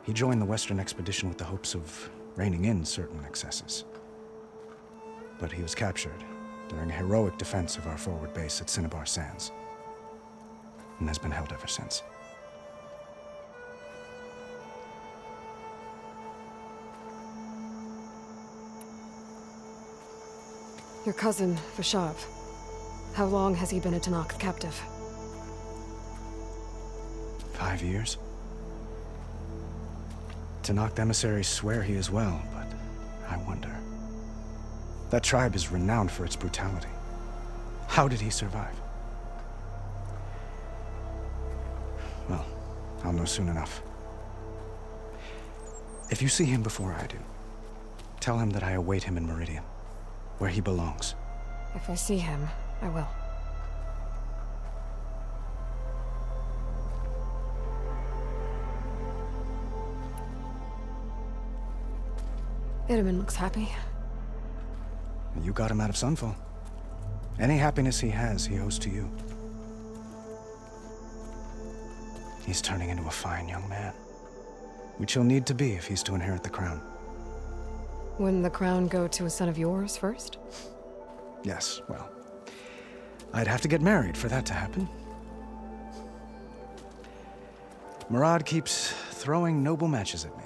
He joined the Western expedition with the hopes of reining in certain excesses. But he was captured during a heroic defense of our forward base at Cinnabar Sands, and has been held ever since. Your cousin, Fashav. How long has he been a Tenakth captive? 5 years. Tenakth emissaries swear he is well, but I wonder. That tribe is renowned for its brutality. How did he survive? Well, I'll know soon enough. If you see him before I do, tell him that I await him in Meridian, where he belongs. If I see him, I will. Itamen looks happy. You got him out of Sunfall. Any happiness he has, he owes to you. He's turning into a fine young man, which he'll need to be if he's to inherit the crown. Wouldn't the crown go to a son of yours first? Yes, well, I'd have to get married for that to happen. Murad keeps throwing noble matches at me.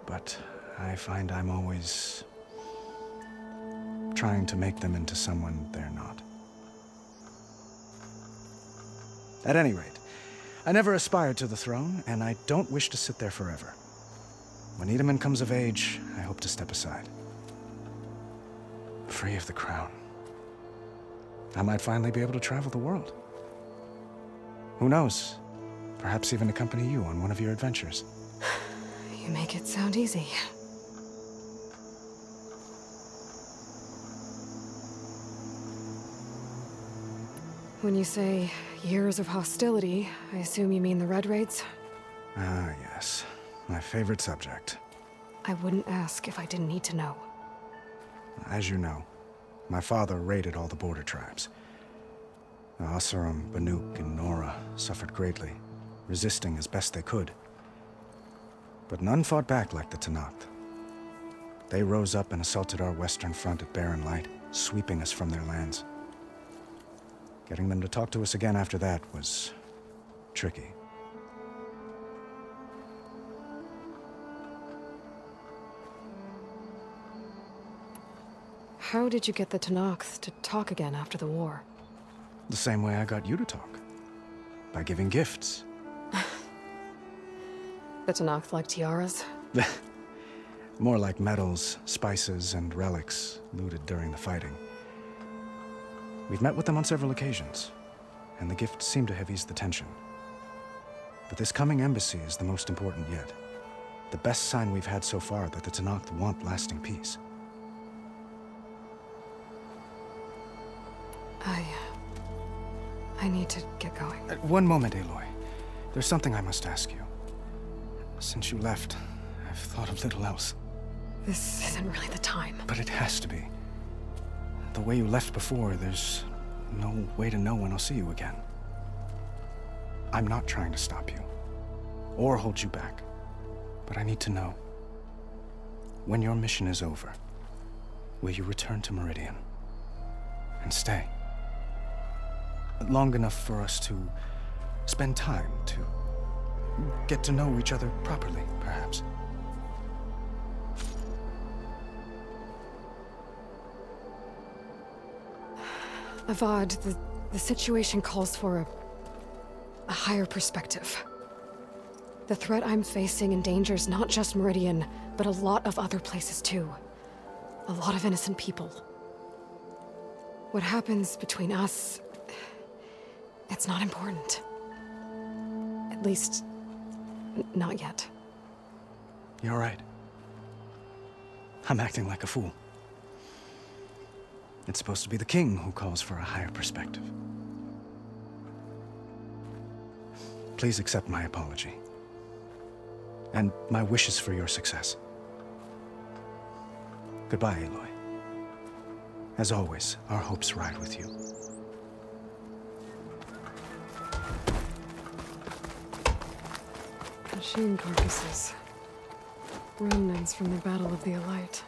But I find I'm always trying to make them into someone they're not. At any rate, I never aspired to the throne, and I don't wish to sit there forever. When Itamen comes of age, I hope to step aside. Free of the crown. I might finally be able to travel the world. Who knows? Perhaps even accompany you on one of your adventures. You make it sound easy. When you say years of hostility, I assume you mean the Red Raids? Ah, yes. My favorite subject. I wouldn't ask if I didn't need to know. As you know, my father raided all the border tribes. The Oseram, Banuk, and Nora suffered greatly, resisting as best they could. But none fought back like the Tenakth. They rose up and assaulted our western front at Barren Light, sweeping us from their lands. Getting them to talk to us again after that was tricky. How did you get the Tenakth to talk again after the war? The same way I got you to talk. By giving gifts. The Tenakth like tiaras? More like medals, spices, and relics looted during the fighting. We've met with them on several occasions, and the gifts seem to have eased the tension. But this coming embassy is the most important yet. The best sign we've had so far that the Tenakth want lasting peace. I need to get going. One moment, Aloy. There's something I must ask you. Since you left, I've thought of little else. This isn't really the time. But it has to be. The way you left before, there's no way to know when I'll see you again. I'm not trying to stop you, or hold you back, but I need to know. When your mission is over, will you return to Meridian? And stay? Long enough for us to spend time, to get to know each other properly, perhaps. Avad, the situation calls for a higher perspective. The threat I'm facing endangers not just Meridian, but a lot of other places too. A lot of innocent people. What happens between us, it's not important. At least, not yet. You're right. I'm acting like a fool. It's supposed to be the king who calls for a higher perspective. Please accept my apology. And my wishes for your success. Goodbye, Aloy. As always, our hopes ride with you. Machine carcasses. Remnants from the Battle of the Elite.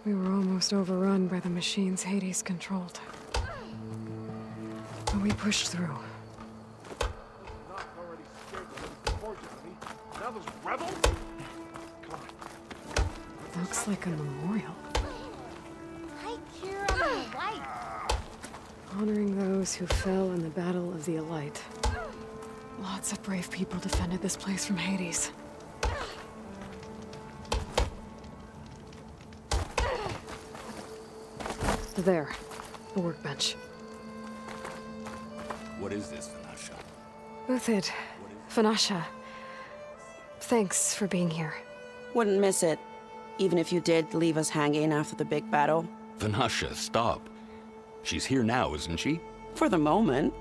We were almost overrun by the machines Hades controlled. But we pushed through. Now those rebels? Looks like a memorial. Hi, Kira, my wife. Honoring those who fell in the Battle of the Elite. Lots of brave people defended this place from Hades. There, the workbench. What is this, Vanasha? Uthid, Vanasha. Thanks for being here. Wouldn't miss it, even if you did leave us hanging after the big battle. Vanasha, stop. She's here now, isn't she? For the moment.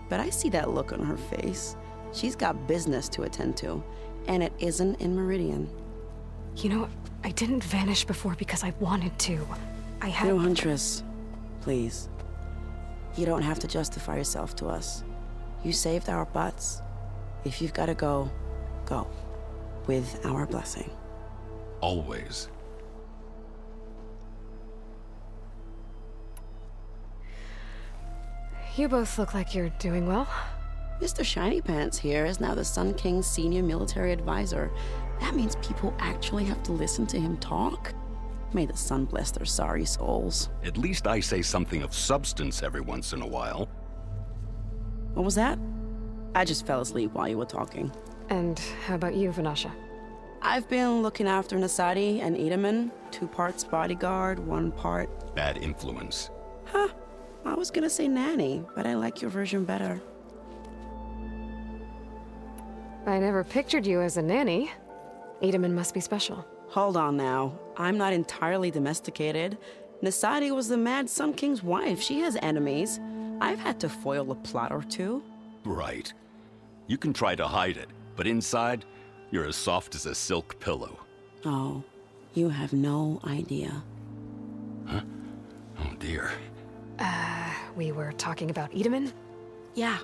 But I see that look on her face. She's got business to attend to, and it isn't in Meridian. You know, I didn't vanish before because I wanted to. I had— No, Huntress. Please. You don't have to justify yourself to us. You saved our butts. If you've got to go, go. With our blessing. Always. You both look like you're doing well. Mr. Shiny Pants here is now the Sun King's senior military advisor. That means people actually have to listen to him talk? May the sun bless their sorry souls. At least I say something of substance every once in a while. What was that? I just fell asleep while you were talking. And how about you, Vanasha? I've been looking after Nasadi and Edaman. 2 parts bodyguard, 1 part... Bad influence. Huh. I was gonna say nanny, but I like your version better. I never pictured you as a nanny. Edaman must be special. Hold on now. I'm not entirely domesticated. Nasadi was the Mad Sun King's wife. She has enemies. I've had to foil a plot or 2. Right. You can try to hide it, but inside, you're as soft as a silk pillow. Oh, you have no idea. Huh? Oh dear. We were talking about Edaman? Yeah.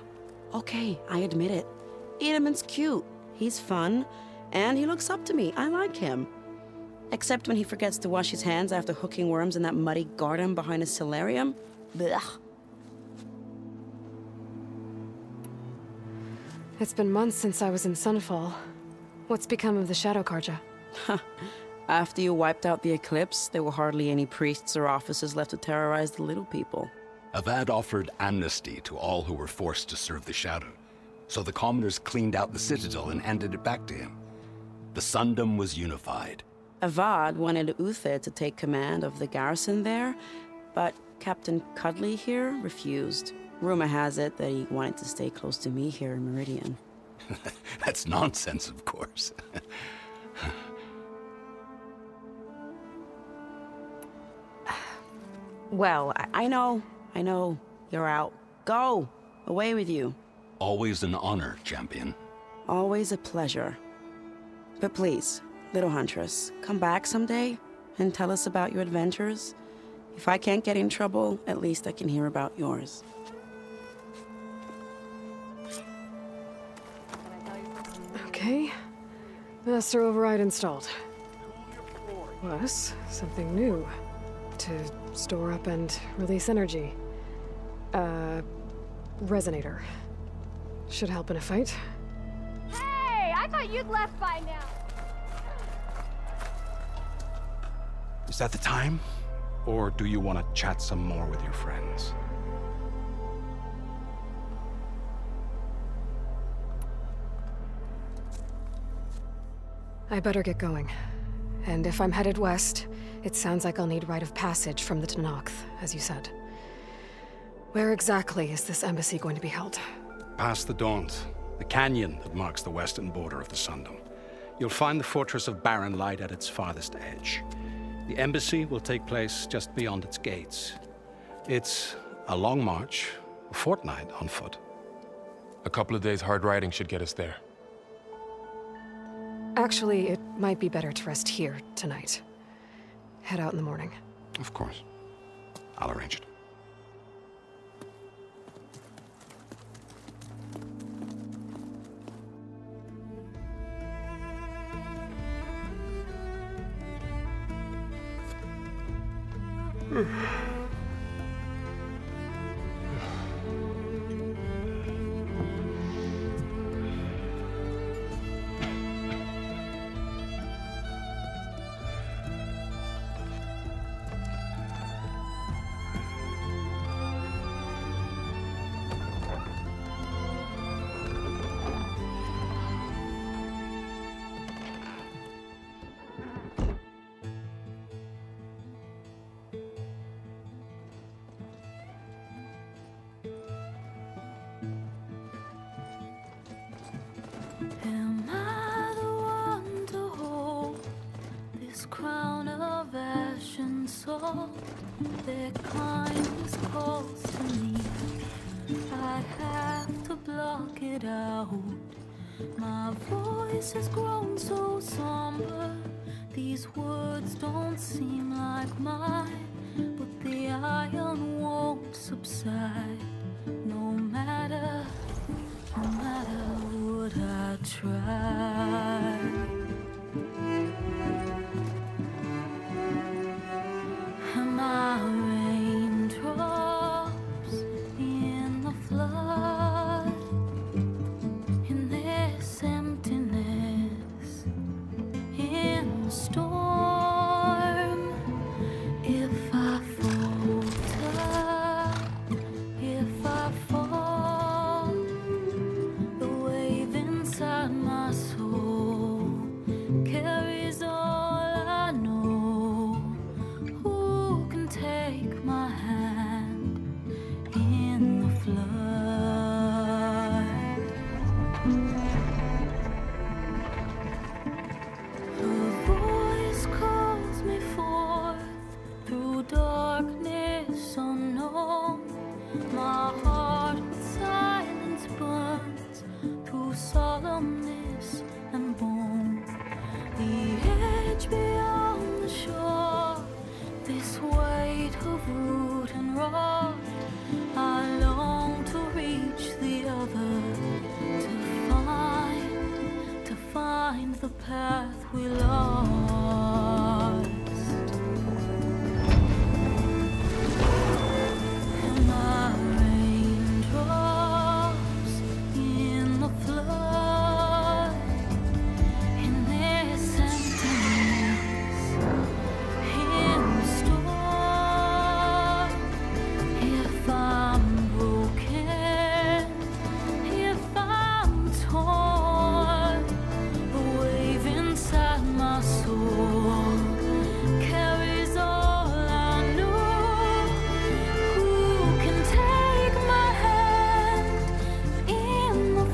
Okay, I admit it. Edaman's cute. He's fun. And he looks up to me. I like him. Except when he forgets to wash his hands after hooking worms in that muddy garden behind his solarium. Blech. It's been months since I was in Sunfall. What's become of the Shadow Carja? After you wiped out the Eclipse, there were hardly any priests or officers left to terrorize the little people. Avad offered amnesty to all who were forced to serve the Shadow. So the commoners cleaned out the Citadel and handed it back to him. The Sundom was unified. Avad wanted Uthid to take command of the garrison there, but Captain Cudley here refused. Rumor has it that he wanted to stay close to me here in Meridian. That's nonsense, of course. Well, I know. You're out. Go! Away with you. Always an honor, champion. Always a pleasure. But please, little Huntress, come back someday and tell us about your adventures. If I can't get in trouble, at least I can hear about yours. Okay. Master override installed. Plus, something new. To store up and release energy. Resonator. Should help in a fight. Hey, I thought you'd left by now. Is that the time? Or do you want to chat some more with your friends? I better get going. And if I'm headed west, it sounds like I'll need rite of passage from the Tenakth, as you said. Where exactly is this embassy going to be held? Past the Daunt, the canyon that marks the western border of the Sundom. You'll find the fortress of Barren Light at its farthest edge. The embassy will take place just beyond its gates. It's a long march, a fortnight on foot. A couple of days hard riding should get us there. Actually, it might be better to rest here tonight. Head out in the morning. Of course. I'll arrange it. Am I the one to hold this crown of ash and salt? Their kindness calls to me. I have to block it out. My voice has grown so somber. These words don't seem like mine, but the iron won't subside. No matter what I try. Am I raindrops in the flood? In this emptiness, in the storm. If I falter, if I fall, the wave inside my soul carries all I know. Who can take my hand in the flood? Her voice calls me forth through darkness unknown. My heart with silence burns through solemnness and bone. The edge beyond the shore, this weight of root and rod. I long to reach the other, to find the path we lost. Am I raindrops in the flood? In this emptiness, in the storm. If I'm broken, if I'm torn, the wave inside my soul carries all I know. Who can take my hand in the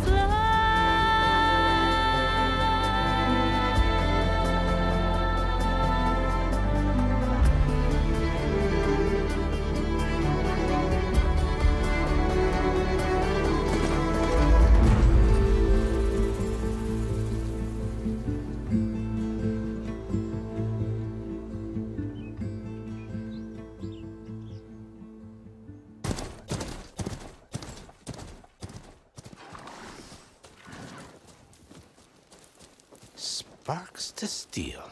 Sparks to steel.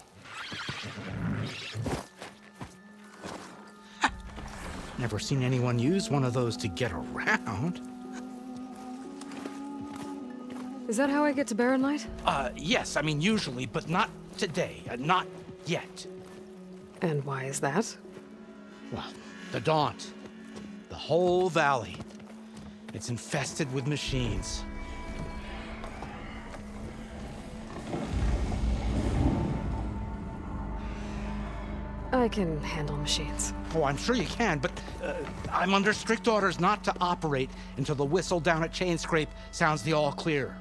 Never seen anyone use one of those to get around. Is that how I get to Barren Light? Yes, I mean usually, but not today. Not yet. And why is that? Well, the Daunt. The whole valley. It's infested with machines. I can handle machines. Oh, I'm sure you can, but I'm under strict orders not to operate until the whistle down at Chainscrape sounds the all clear.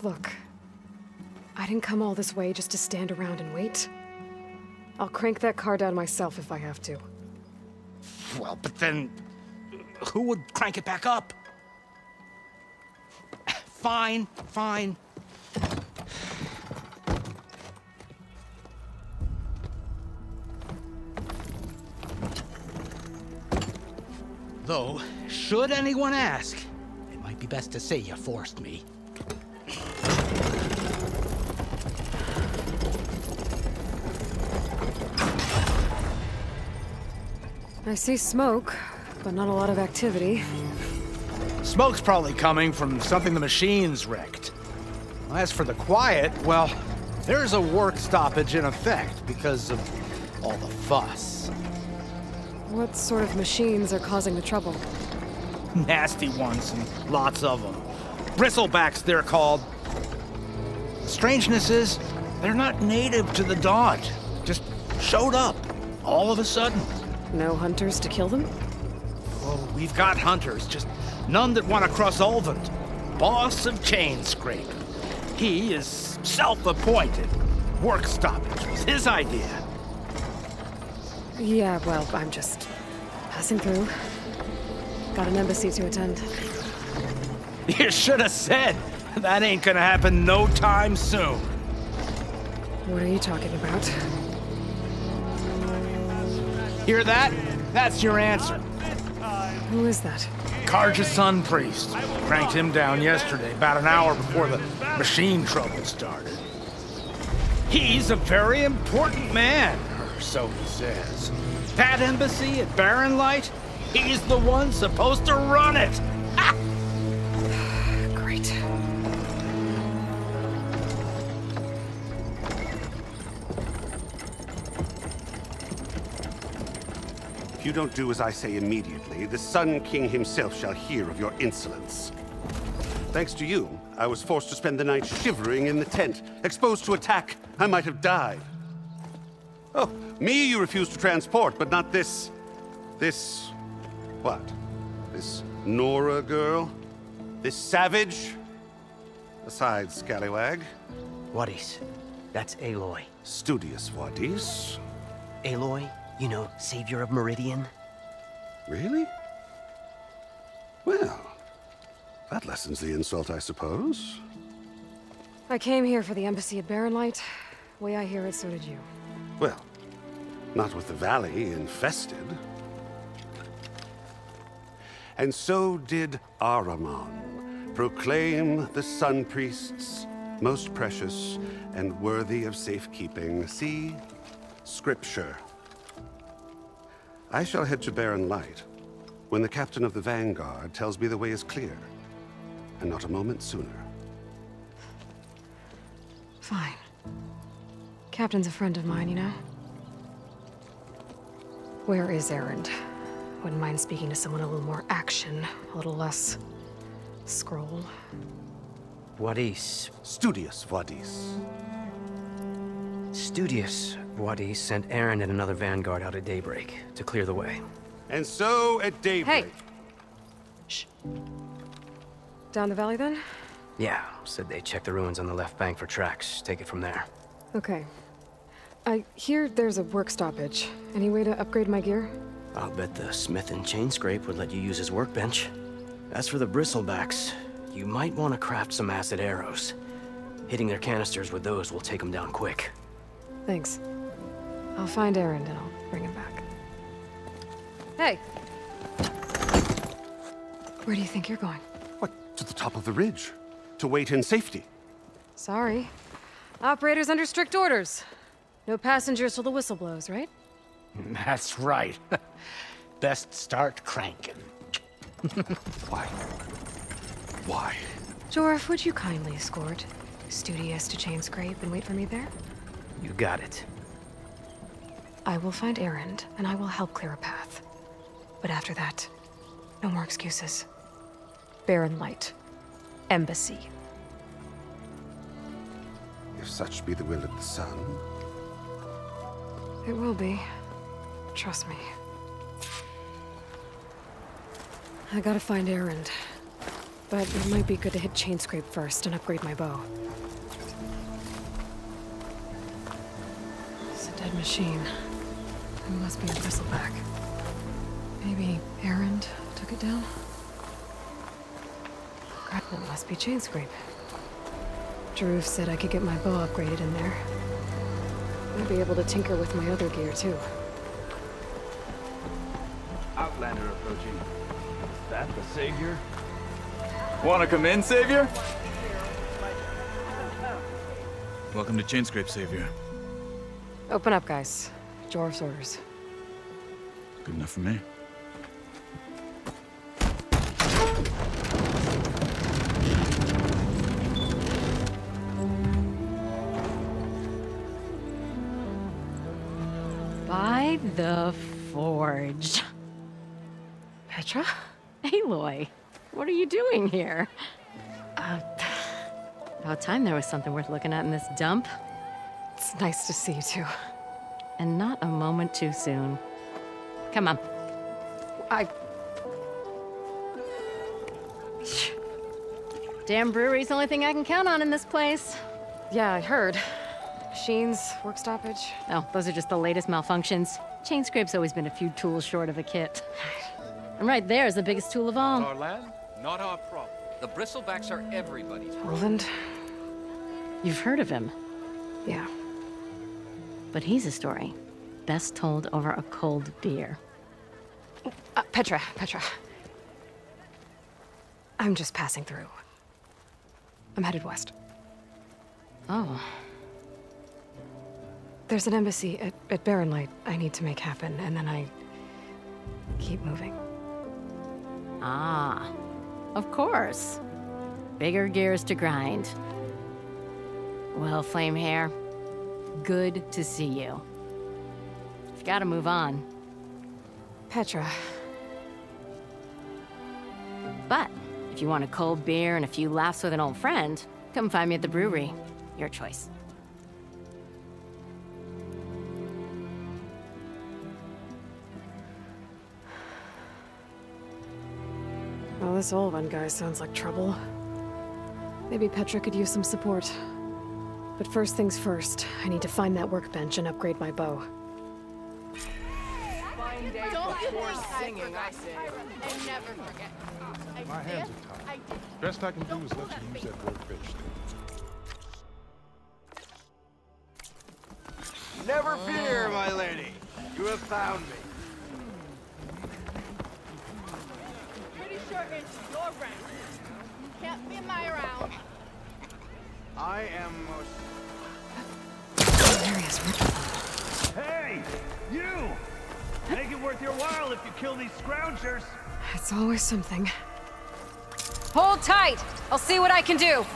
Look, I didn't come all this way just to stand around and wait. I'll crank that car down myself if I have to. Well, but then... who would crank it back up? Fine, fine. Though, should anyone ask, it might be best to say you forced me. I see smoke, but not a lot of activity. Smoke's probably coming from something the machine's wrecked. As for the quiet, well, there's a work stoppage in effect because of all the fuss. What sort of machines are causing the trouble? Nasty ones, and lots of them. Bristlebacks, they're called. The strangeness is, they're not native to the Dodge. Just showed up, all of a sudden. No hunters to kill them? Oh, we've got hunters, just none that want to cross Ulvund. Boss of Chainscrape. He is self-appointed. Work stoppage was his idea. Yeah, well, I'm just passing through. Got an embassy to attend. You should have said. That ain't gonna happen no time soon. What are you talking about? Hear that? That's your answer. Who is that? Carja Sun Priest. Cranked him down yesterday, about an hour before the machine trouble started. He's a very important man, or so he says. That embassy at Barren Light, he's the one supposed to run it. Ha! Great. If you don't do as I say immediately, the Sun King himself shall hear of your insolence. Thanks to you, I was forced to spend the night shivering in the tent. Exposed to attack, I might have died. Oh, me you refuse to transport, but not this... what? This Nora girl? This savage? Aside, scallywag. Wadis. That's Aloy. Studious Wadis. Aloy, you know, savior of Meridian. Really? Well, that lessens the insult, I suppose. I came here for the embassy at Barren Light. Way I hear it, so did you. Well, not with the valley infested. And so did Ahriman proclaim the Sun Priests most precious and worthy of safekeeping. See? Scripture. I shall head to Barren Light when the captain of the Vanguard tells me the way is clear, and not a moment sooner. Fine. Captain's a friend of mine, you know? Where is Erend? Wouldn't mind speaking to someone a little more action, a little less... scroll. Wadis. Studious Wadis. Studious Wadis sent Erend and another Vanguard out at daybreak to clear the way. And so at daybreak... Hey! Shh. Down the valley, then? Yeah, said they check the ruins on the left bank for tracks. Take it from there. Okay. I hear there's a work stoppage. Any way to upgrade my gear? I'll bet the smith in Chainscrape would let you use his workbench. As for the Bristlebacks, you might want to craft some acid arrows. Hitting their canisters with those will take them down quick. Thanks. I'll find Erend and I'll bring him back. Hey! Where do you think you're going? What, to the top of the ridge? To wait in safety? Sorry. Operator's under strict orders. No passengers till the whistle blows, right? That's right. Best start cranking. Why? Why? Jorf, would you kindly escort Studious to Chainscrape and wait for me there? You got it. I will find Erend, and I will help clear a path. But after that, no more excuses. Barren Light. Embassy. If such be the will of the sun. It will be. Trust me. I gotta find Erend. But it might be good to hit Chainscrape first and upgrade my bow. Dead machine. It must be a bristleback. Maybe Erend took it down? It must be Chainscrape. Drew said I could get my bow upgraded in there. I'd be able to tinker with my other gear, too. Outlander approaching. Is that the Savior? Wanna come in, Savior? Welcome to Chainscrape, Savior. Open up, guys. Jorv's orders. Good enough for me. By the Forge. Petra? Aloy, what are you doing here? About time there was something worth looking at in this dump. It's nice to see you too. And not a moment too soon. Come on. Damn brewery's the only thing I can count on in this place. Yeah, I heard. Machines, work stoppage. Oh, those are just the latest malfunctions. Chainscrape's always been a few tools short of a kit. And right there is the biggest tool of all. Our land, not our problem. The bristlebacks are everybody's problem. Roland? You've heard of him. Yeah. But he's a story best told over a cold beer. Petra. I'm just passing through. I'm headed west. Oh. There's an embassy at Barrenlight I need to make happen, and then I keep moving. Ah, of course. Bigger gears to grind. Well, Flamehair, good to see you. You've got to move on. Petra. But if you want a cold beer and a few laughs with an old friend, come find me at the brewery. Your choice. Well, this Olvan guy sounds like trouble. Maybe Petra could use some support. But first things first, I need to find that workbench and upgrade my bow. Singing, I say. And never forget. My hands are tied. Best I can do is let you use that workbench. Never fear, my lady. You have found me. Pretty sure it's your rank. Can't be my round. I am most... Hey! You! Make it worth your while if you kill these scroungers. It's always something. Hold tight! I'll see what I can do.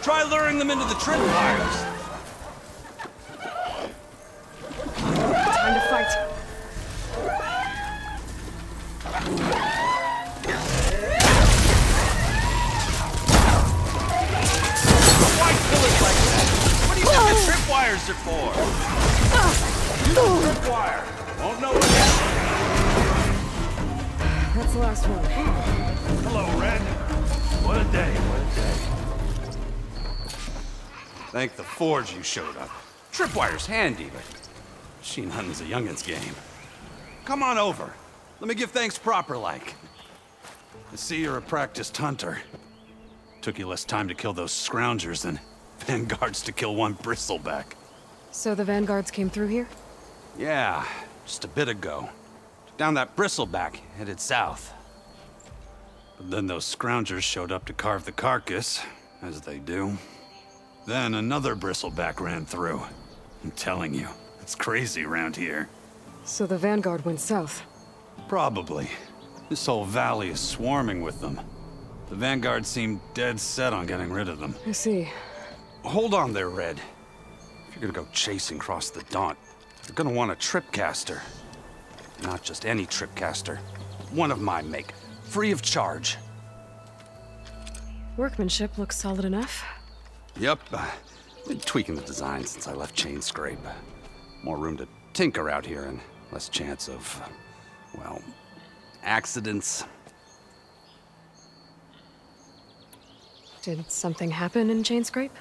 Try luring them into the tripwires. Time to fight. Why kill it like that? What do you think the tripwires are for? Use the tripwire. Won't know what happened. That's the last one. Hello, Red. What a day, what a day. Thank the Forge you showed up. Tripwire's handy, but machine hunting's a youngin's game. Come on over. Let me give thanks proper like. I see you're a practiced hunter. Took you less time to kill those scroungers than vanguards to kill one bristleback. So the vanguards came through here? Yeah, just a bit ago. Down that bristleback, headed south. But then those scroungers showed up to carve the carcass, as they do. Then another bristleback ran through. I'm telling you, it's crazy around here. So the vanguard went south? Probably. This whole valley is swarming with them. The vanguard seemed dead set on getting rid of them. I see. Hold on there, Red. If you're gonna go chasing across the Daunt, you're gonna want a tripcaster. Not just any tripcaster. One of my make. Free of charge. Workmanship looks solid enough. Yep. Been tweaking the design since I left Chainscrape. More room to tinker out here and less chance of, well, accidents. Did something happen in Chainscrape?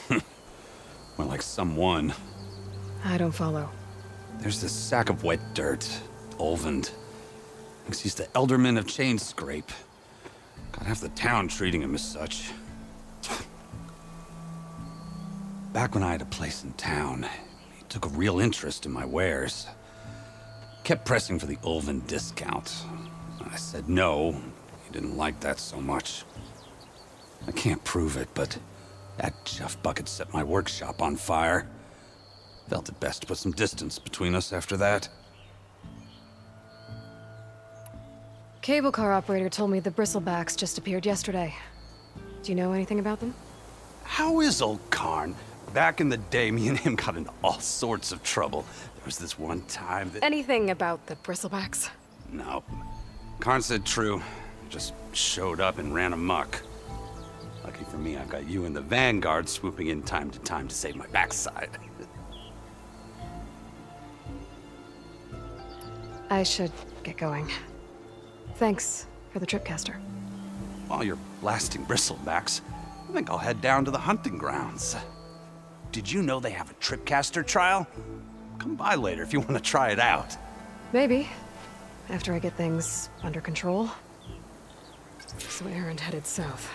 Well, like someone. I don't follow. There's this sack of wet dirt, Olvend. Thinks he's the Elderman of Chainscrape. Got half the town treating him as such. Back when I had a place in town, he took a real interest in my wares. Kept pressing for the Olvend discount. I said no. He didn't like that so much. I can't prove it, but that Jeff Bucket set my workshop on fire. Felt it best to put some distance between us after that. Cable car operator told me the Bristlebacks just appeared yesterday. Do you know anything about them? How is old Karn? Back in the day, me and him got into all sorts of trouble. There was this one time that... Anything about the Bristlebacks? No. Karn said true. Just showed up and ran amok. Lucky for me, I've got you and the Vanguard swooping in time to save my backside. I should get going. Thanks for the tripcaster. While you're blasting Bristlebacks, I think I'll head down to the hunting grounds. Did you know they have a tripcaster trial? Come by later if you want to try it out. Maybe. After I get things under control. So Erend headed south.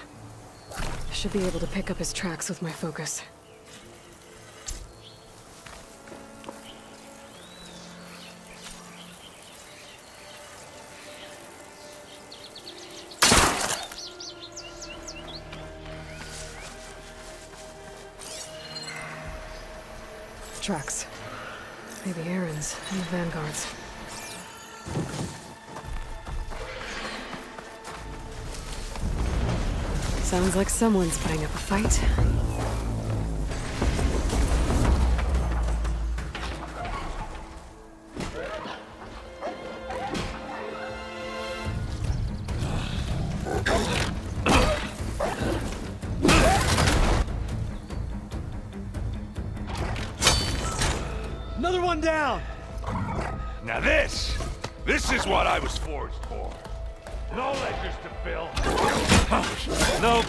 I should be able to pick up his tracks with my focus. Tracks. Maybe Erend's and the Vanguard's. Sounds like someone's putting up a fight. Another one down! Now this is what I was forged for. No ledgers to fill. No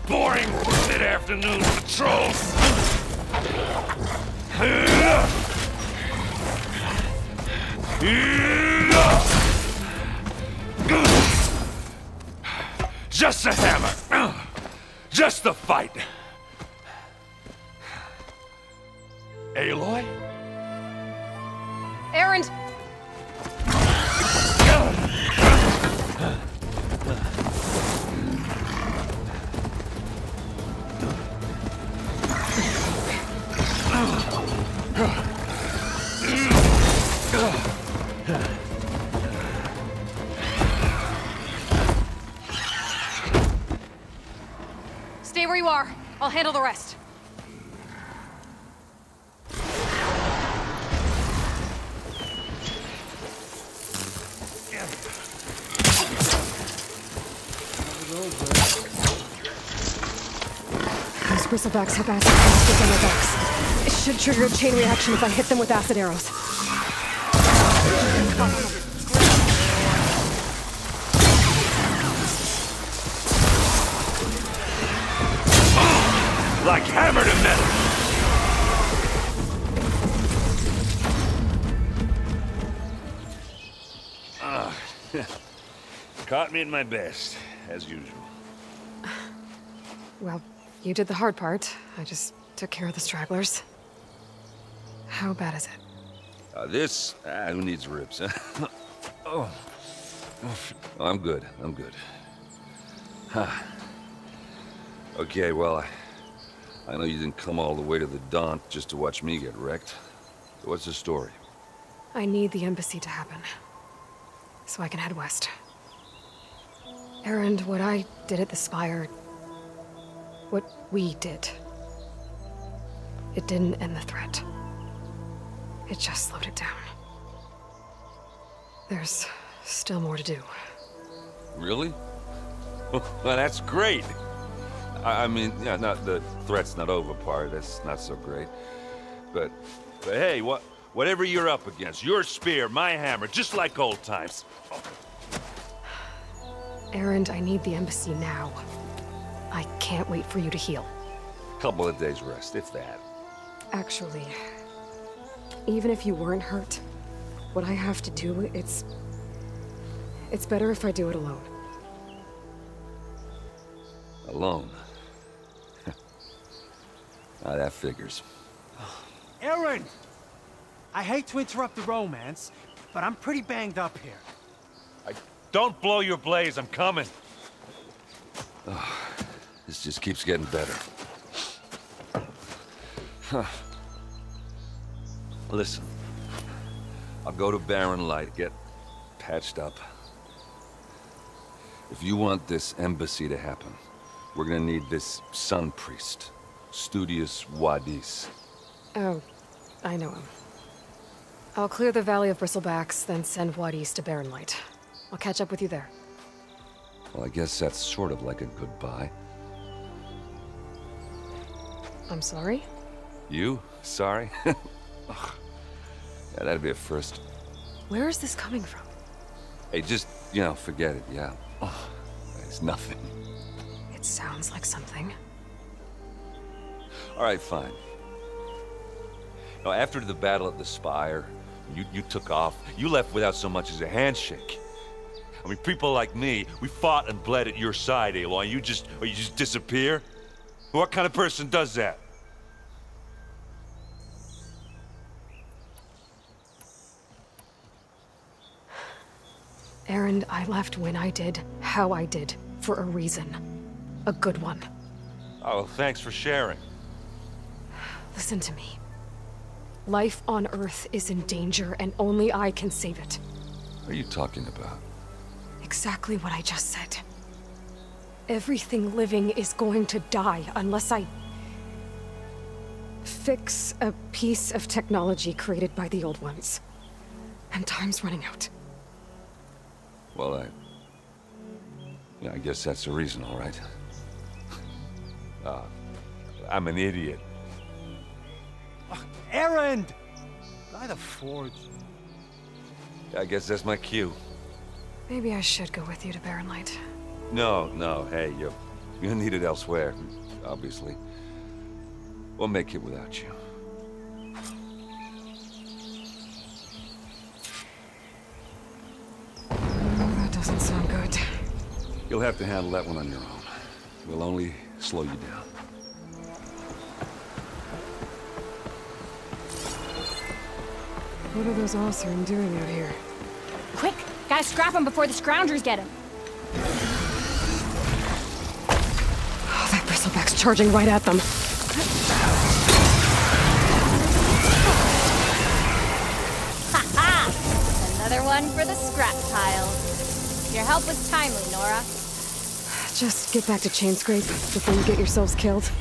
boring mid-afternoon patrols. Just a hammer. Just the fight. Aloy? Erend! Stay where you are. I'll handle the rest. Those Bristlebacks have acid casters on their backs. It should trigger a chain reaction if I hit them with acid arrows. Like hammer to metal. Caught me at my best, as usual. Well, you did the hard part. I just took care of the stragglers. How bad is it? Who needs ribs, huh? Oh. I'm good, I'm good. Huh. Okay, well, I know you didn't come all the way to the Daunt just to watch me get wrecked. So what's the story? I need the embassy to happen, so I can head west. Erend, what I did at the Spire, what we did, it didn't end the threat. It just slowed it down. There's still more to do. Really? Well, that's great. I mean, yeah, not the threat's not over part. That's not so great. But hey, whatever you're up against, your spear, my hammer, just like old times. Erend, I need the embassy now. I can't wait for you to heal. Couple of days rest, if that. Actually, even if you weren't hurt, what I have to do, it's better if I do it alone. Alone? That figures. Aaron! I hate to interrupt the romance, but I'm pretty banged up here. Don't blow your blaze, I'm coming. This just keeps getting better. Huh. Listen, I'll go to Barren Light, get patched up. If you want this embassy to happen, we're gonna need this Sun Priest, Studius Wadis. Oh, I know him. I'll clear the Valley of Bristlebacks, then send Wadis to Barren Light. I'll catch up with you there. Well, I guess that's sort of like a goodbye. I'm sorry? You? Sorry? Ugh. Yeah, that'd be a first. Where is this coming from? Hey, just, forget it, yeah. Oh, it's nothing. It sounds like something. All right, fine. Now, after the battle at the Spire, you took off. You left without so much as a handshake. I mean, people like me, we fought and bled at your side, Aloy. You just disappear? What kind of person does that? Aaron, I left when I did, how I did, for a reason. A good one. Oh, thanks for sharing. Listen to me. Life on Earth is in danger, and only I can save it. What are you talking about? Exactly what I just said. Everything living is going to die unless I fix a piece of technology created by the old ones. And time's running out. Well, I guess that's the reason, all right. I'm an idiot. Aaron! By the Forge. I guess that's my cue. Maybe I should go with you to Barren Light. No, hey, you're needed elsewhere, obviously. We'll make it without you. That doesn't sound good. You'll have to handle that one on your own. We'll only slow you down. What are those Oseram doing out here? Quick! Gotta scrap him before the Scroungers get him. Oh, that bristleback's charging right at them. Ha-ha! Another one for the scrap pile. Your help was timely, Nora. Just get back to Chainscrape before you get yourselves killed.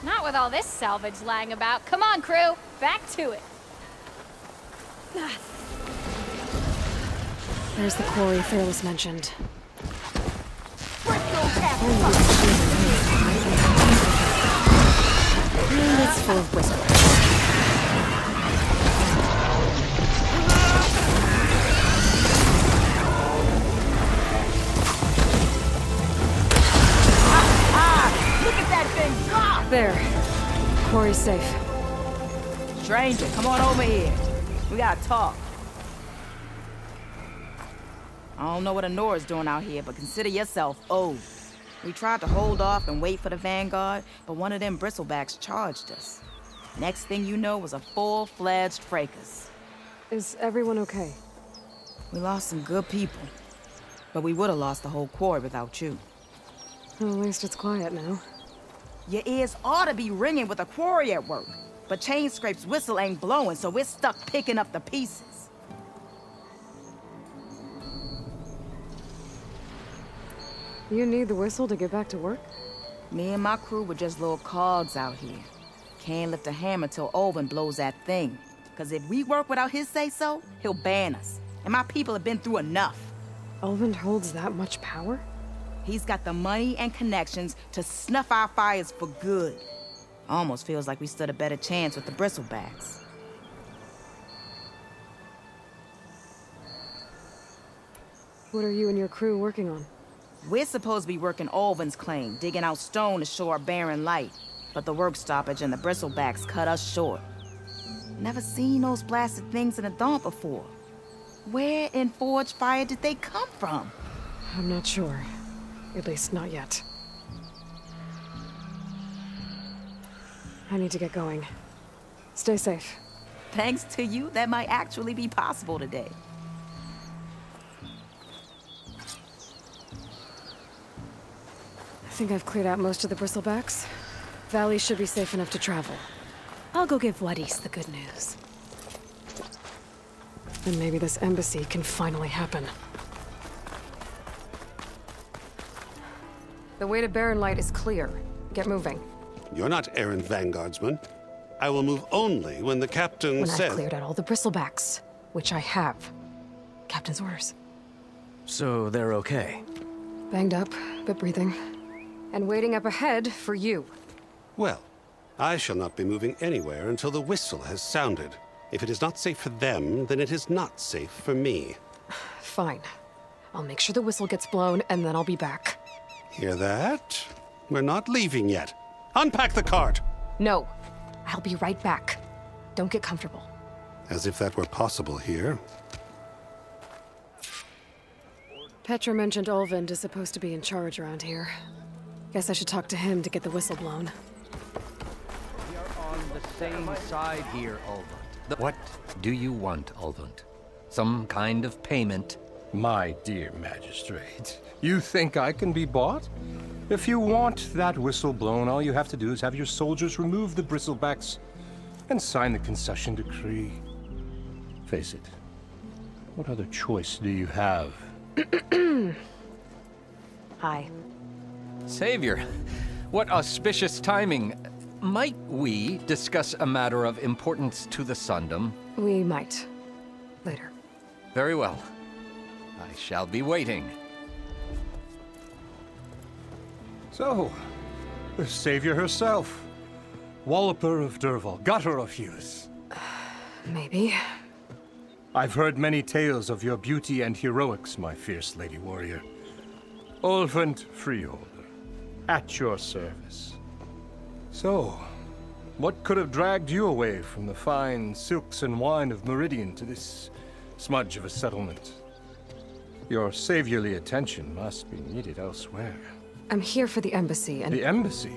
Not with all this salvage lying about. Come on, crew. Back to it. There's the quarry Fearless mentioned. It's full of whispers. Look at that thing drop! There. Quarry's safe. Stranger, come on over here. We gotta talk. I don't know what Anora's doing out here, but consider yourself owed. We tried to hold off and wait for the Vanguard, but one of them bristlebacks charged us. Next thing you know was a full-fledged fracas. Is everyone okay? We lost some good people, but we would have lost the whole quarry without you. Well, at least it's quiet now. Your ears ought to be ringing with a quarry at work, but Chainscrape's whistle ain't blowing, so we're stuck picking up the pieces. You need the whistle to get back to work? Me and my crew were just little cogs out here. Can't lift a hammer till Olvin blows that thing. Cause if we work without his say-so, he'll ban us. And my people have been through enough. Olvin holds that much power? He's got the money and connections to snuff our fires for good. Almost feels like we stood a better chance with the bristlebacks. What are you and your crew working on? We're supposed to be working Olvin's claim, digging out stone to shore Barren Light. But the work stoppage and the bristlebacks cut us short. Never seen those blasted things in a dawn before. Where in Forge Fire did they come from? I'm not sure. At least not yet. I need to get going. Stay safe. Thanks to you, that might actually be possible today. I think I've cleared out most of the bristlebacks. Valley should be safe enough to travel. I'll go give Wadis the good news. And maybe this embassy can finally happen. The way to Barren Light is clear. Get moving. You're not errand vanguardsman. I will move only when the captain When says... I've cleared out all the bristlebacks, which I have. Captain's orders. So they're okay? Banged up, but breathing. And waiting up ahead for you. Well, I shall not be moving anywhere until the whistle has sounded. If it is not safe for them, then it is not safe for me. Fine. I'll make sure the whistle gets blown, and then I'll be back. Hear that? We're not leaving yet. Unpack the cart! No. I'll be right back. Don't get comfortable. As if that were possible here. Petra mentioned Olvend is supposed to be in charge around here. Guess I should talk to him to get the whistle blown. We are on the same side here, Olvund. What do you want, Olvund? Some kind of payment? My dear magistrate, you think I can be bought? If you want that whistle blown, all you have to do is have your soldiers remove the bristlebacks and sign the concession decree. Face it, what other choice do you have? Hi. Savior, what auspicious timing. Might we discuss a matter of importance to the Sundom? We might. Later. Very well. I shall be waiting. So, the Savior herself. Walloper of Derval, Gutter of Hughes. Maybe. I've heard many tales of your beauty and heroics, my fierce lady warrior. Olvend Freeholder, at your service. So, what could have dragged you away from the fine silks and wine of Meridian to this smudge of a settlement? Your saviorly attention must be needed elsewhere. I'm here for the embassy and— The embassy?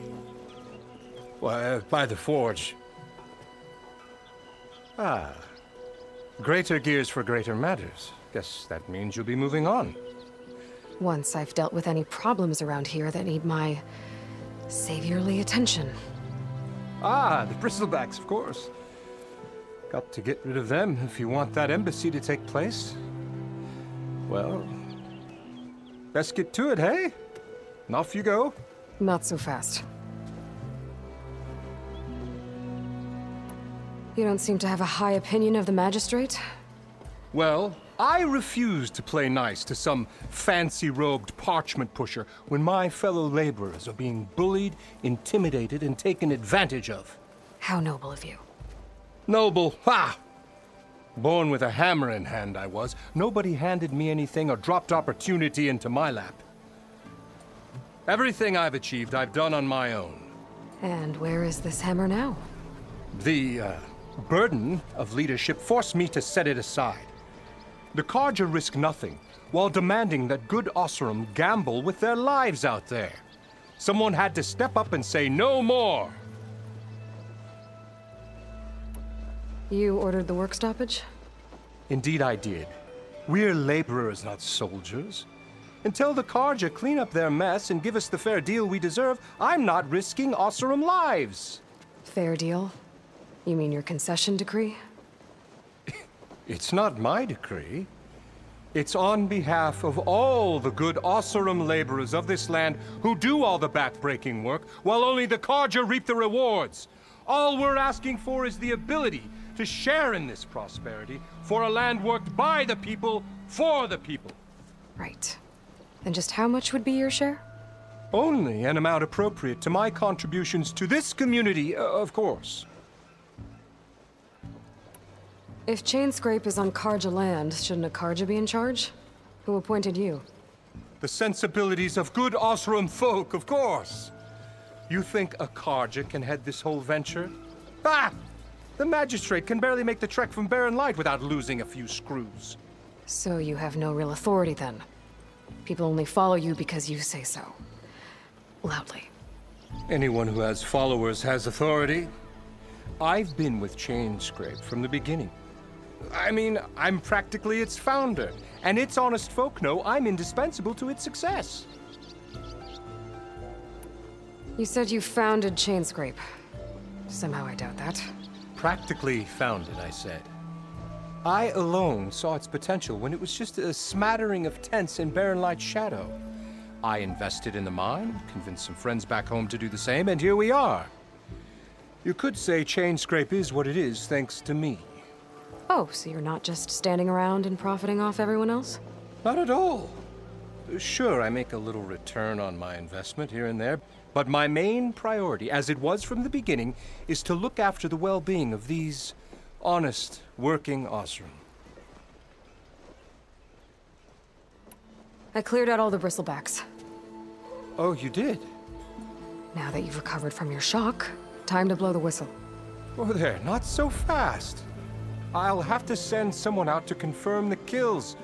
Why, by the Forge. Ah. Greater gears for greater matters. Guess that means you'll be moving on. Once I've dealt with any problems around here that need my saviorly attention. Ah, the bristlebacks, of course. Got to get rid of them if you want that embassy to take place. Well, let's get to it, hey? And off you go. Not so fast. You don't seem to have a high opinion of the magistrate? Well, I refuse to play nice to some fancy-robed parchment pusher when my fellow laborers are being bullied, intimidated, and taken advantage of. How noble of you. Noble? Ha! Born with a hammer in hand, I was. Nobody handed me anything or dropped opportunity into my lap. Everything I've achieved, I've done on my own. And where is this hammer now? The, burden of leadership forced me to set it aside. The Carja risk nothing, while demanding that good Oseram gamble with their lives out there. Someone had to step up and say no more. You ordered the work stoppage? Indeed I did. We're laborers, not soldiers. Until the Carja clean up their mess and give us the fair deal we deserve, I'm not risking Oseram lives. Fair deal? You mean your concession decree? It's not my decree. It's on behalf of all the good Oseram laborers of this land who do all the back-breaking work, while only the Carja reap the rewards. All we're asking for is the ability to share in this prosperity for a land worked by the people, for the people. Right. And just how much would be your share? Only an amount appropriate to my contributions to this community, of course. If Chainscrape is on Carja land, shouldn't a Carja be in charge? Who appointed you? The sensibilities of good Oseram folk, of course. You think a Carja can head this whole venture? Ah! The magistrate can barely make the trek from Barren Light without losing a few screws. So you have no real authority then? People only follow you because you say so. Loudly. Anyone who has followers has authority. I've been with Chainscrape from the beginning. I mean, I'm practically its founder, and its honest folk know I'm indispensable to its success. You said you founded Chainscrape. Somehow I doubt that. Practically founded, I said. I alone saw its potential when it was just a smattering of tents in Barren Light's shadow. I invested in the mine, convinced some friends back home to do the same, and here we are. You could say Chainscrape is what it is thanks to me. Oh, so you're not just standing around and profiting off everyone else? Not at all. Sure, I make a little return on my investment here and there, but my main priority, as it was from the beginning, is to look after the well-being of these honest, working Osram. I cleared out all the bristlebacks. Oh, you did? Now that you've recovered from your shock, time to blow the whistle. Oh there, not so fast. I'll have to send someone out to confirm the kills.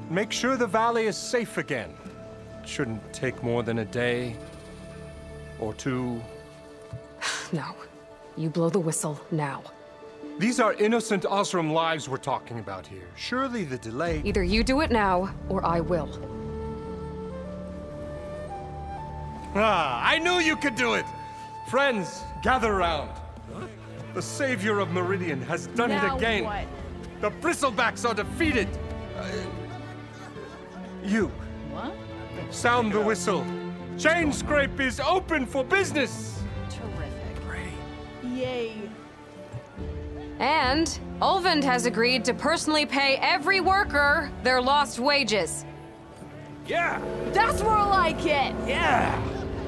Make sure the valley is safe again. It shouldn't take more than a day or two. No. You blow the whistle now. These are innocent Osram lives we're talking about here. Surely the delay... Either you do it now, or I will. Ah, I knew you could do it! Friends, gather around. The savior of Meridian has done it again. What? The Bristlebacks are defeated. You. What? Sound the whistle. Chainscrape is open for business. Terrific. Yay. And Ulvund has agreed to personally pay every worker their lost wages. Yeah. That's more like it. Yeah.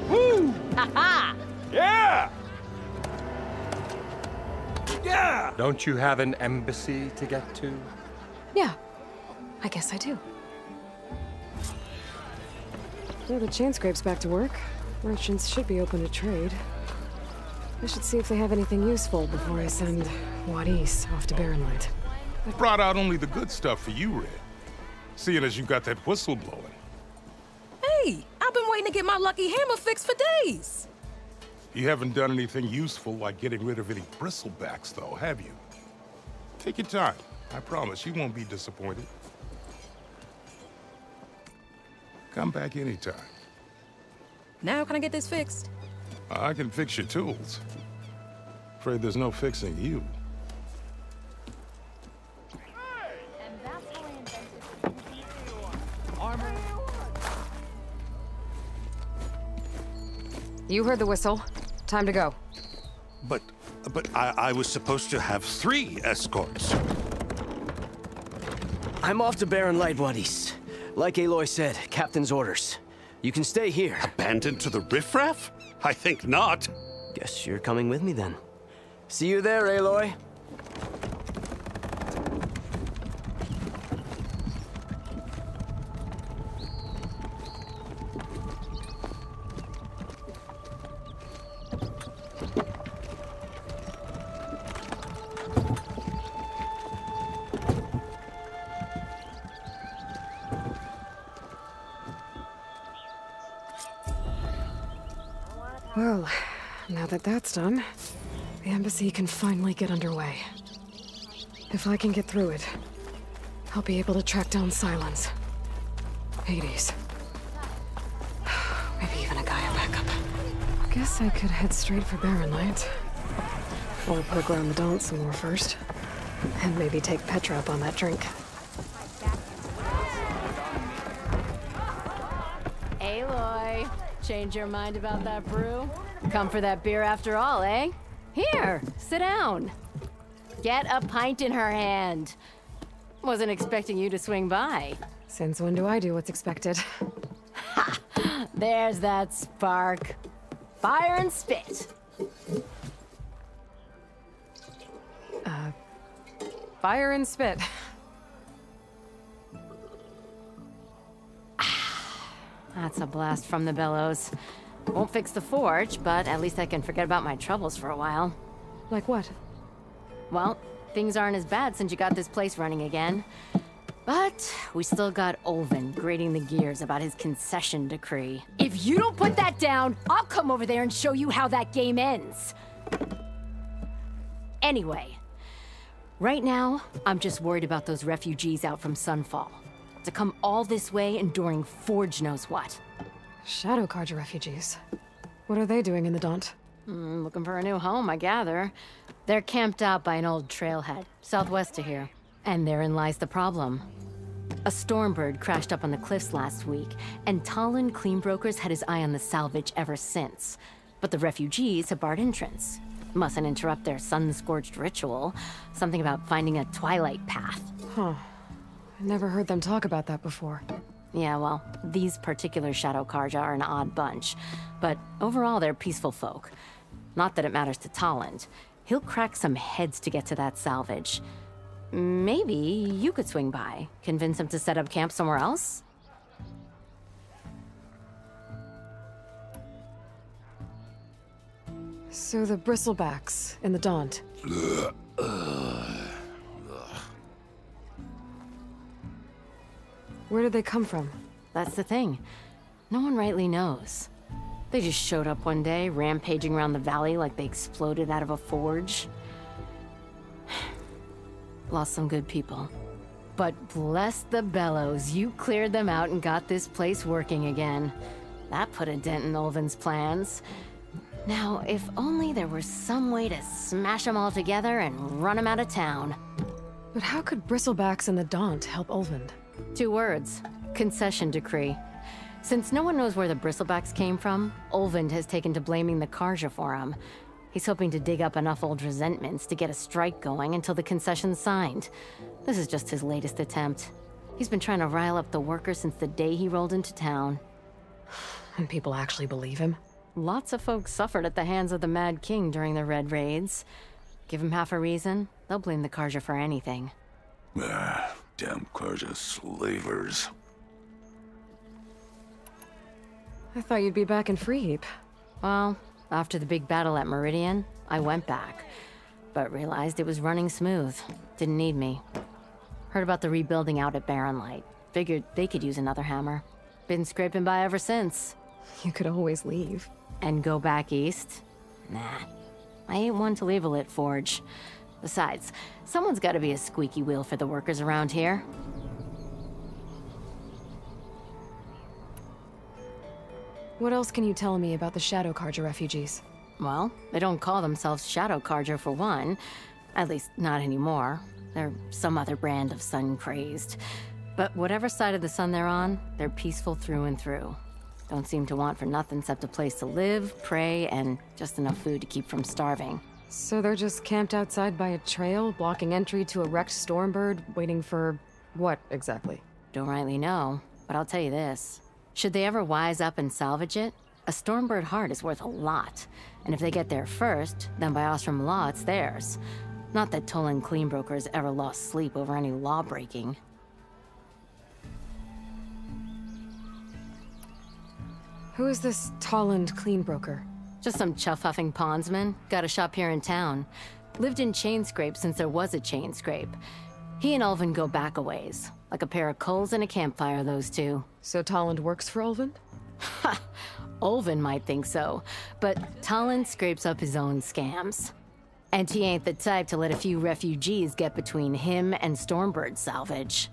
Woo. Ha-ha. Yeah. Yeah. Don't you have an embassy to get to? Yeah. I guess I do. Now the Chainscrape's back to work. Merchants should be open to trade. I should see if they have anything useful before I send Wadis off to Barren Light. I brought out only the good stuff for you, Red. Seeing as you got that whistle blowing. Hey, I've been waiting to get my lucky hammer fixed for days. You haven't done anything useful like getting rid of any bristlebacks, though, have you? Take your time. I promise you won't be disappointed. Come back anytime. Now can I get this fixed? I can fix your tools. Afraid there's no fixing you. You heard the whistle. Time to go. But I was supposed to have 3 escorts. I'm off to Barren Light, Wadis. Like Aloy said, Captain's orders. You can stay here. Abandoned to the riffraff? I think not. Guess you're coming with me then. See you there, Aloy. Well, now that that's done, the embassy can finally get underway. If I can get through it, I'll be able to track down Sylens, Hades, maybe even a Gaia backup. Guess I could head straight for Barren Light. Or poke around the Daunt some more first. And maybe take Petra up on that drink. Aloy, change your mind about that brew? Come for that beer after all, eh? Here, sit down. Get a pint in her hand. Wasn't expecting you to swing by. Since when do I do what's expected? Ha! There's that spark. Fire and spit. Fire and spit. That's a blast from the bellows. Won't fix the forge, but at least I can forget about my troubles for a while. Like what? Well, things aren't as bad since you got this place running again. But we still got Olvin grating the gears about his concession decree. If you don't put that down, I'll come over there and show you how that game ends. Anyway, right now, I'm just worried about those refugees out from Sunfall. To come all this way enduring Forge knows what. Shadow Carja refugees. What are they doing in the Daunt? Looking for a new home, I gather. They're camped out by an old trailhead, southwest of here. And therein lies the problem. A Stormbird crashed up on the cliffs last week, and Talon Cleanbrokers had his eye on the salvage ever since. But the refugees have barred entrance. Mustn't interrupt their sun-scorched ritual. Something about finding a twilight path. Huh. I never heard them talk about that before. Yeah, well, these particular Shadow Carja are an odd bunch. But overall, they're peaceful folk. Not that it matters to Talon. He'll crack some heads to get to that salvage. Maybe you could swing by, convince him to set up camp somewhere else? So the Bristlebacks in the Daunt. Where did they come from? That's the thing. No one rightly knows. They just showed up one day, rampaging around the valley like they exploded out of a forge. Lost some good people. But bless the bellows, you cleared them out and got this place working again. That put a dent in Olvin's plans. Now, if only there were some way to smash them all together and run them out of town. But how could Bristlebacks and the Daunt help Olvind? 2 words. Concession decree. Since no one knows where the Bristlebacks came from, Olvind has taken to blaming the Carja for them. He's hoping to dig up enough old resentments to get a strike going until the concession's signed. This is just his latest attempt. He's been trying to rile up the workers since the day he rolled into town. And people actually believe him? Lots of folks suffered at the hands of the Mad King during the Red Raids. Give him half a reason, they'll blame the Carja for anything. Damn Carja slavers. I thought you'd be back in Freeheap. Well, after the big battle at Meridian, I went back. But realized it was running smooth. Didn't need me. Heard about the rebuilding out at Barren Light. Figured they could use another hammer. Been scraping by ever since. You could always leave. And go back east? Nah. I ain't one to leave a lit forge. Besides, someone's gotta be a squeaky wheel for the workers around here. What else can you tell me about the Shadow Carja refugees? Well, they don't call themselves Shadow Carja for one. At least, not anymore. They're some other brand of sun-crazed. But whatever side of the sun they're on, they're peaceful through and through. Don't seem to want for nothing except a place to live, pray, and just enough food to keep from starving. So they're just camped outside by a trail, blocking entry to a wrecked Stormbird, waiting for... what, exactly? Don't rightly know, but I'll tell you this. Should they ever wise up and salvage it, a Stormbird heart is worth a lot. And if they get there first, then by Ostrom law, it's theirs. Not that Toland Cleanbrokers ever lost sleep over any law breaking. Who is this Toland Cleanbroker? Just some chuff-huffing pondsman. Got a shop here in town. Lived in Chainscrape since there was a Chainscrape. He and Olvind go back a ways. Like a pair of coals and a campfire, those two. So Toland works for Olvind? Ha! Olvind might think so, but Toland scrapes up his own scams. And he ain't the type to let a few refugees get between him and Stormbird salvage.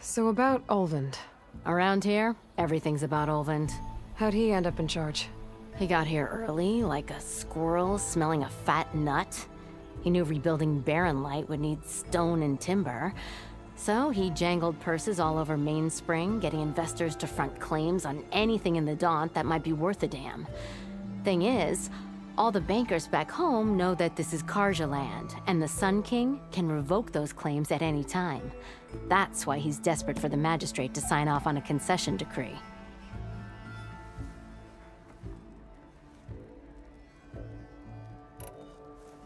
So about Olvind. Around here, everything's about Olvind. How'd he end up in charge? He got here early, like a squirrel smelling a fat nut. He knew rebuilding Barren Light would need stone and timber. So he jangled purses all over Mainspring, getting investors to front claims on anything in the Daunt that might be worth a damn. Thing is, all the bankers back home know that this is Carja land, and the Sun King can revoke those claims at any time. That's why he's desperate for the magistrate to sign off on a concession decree.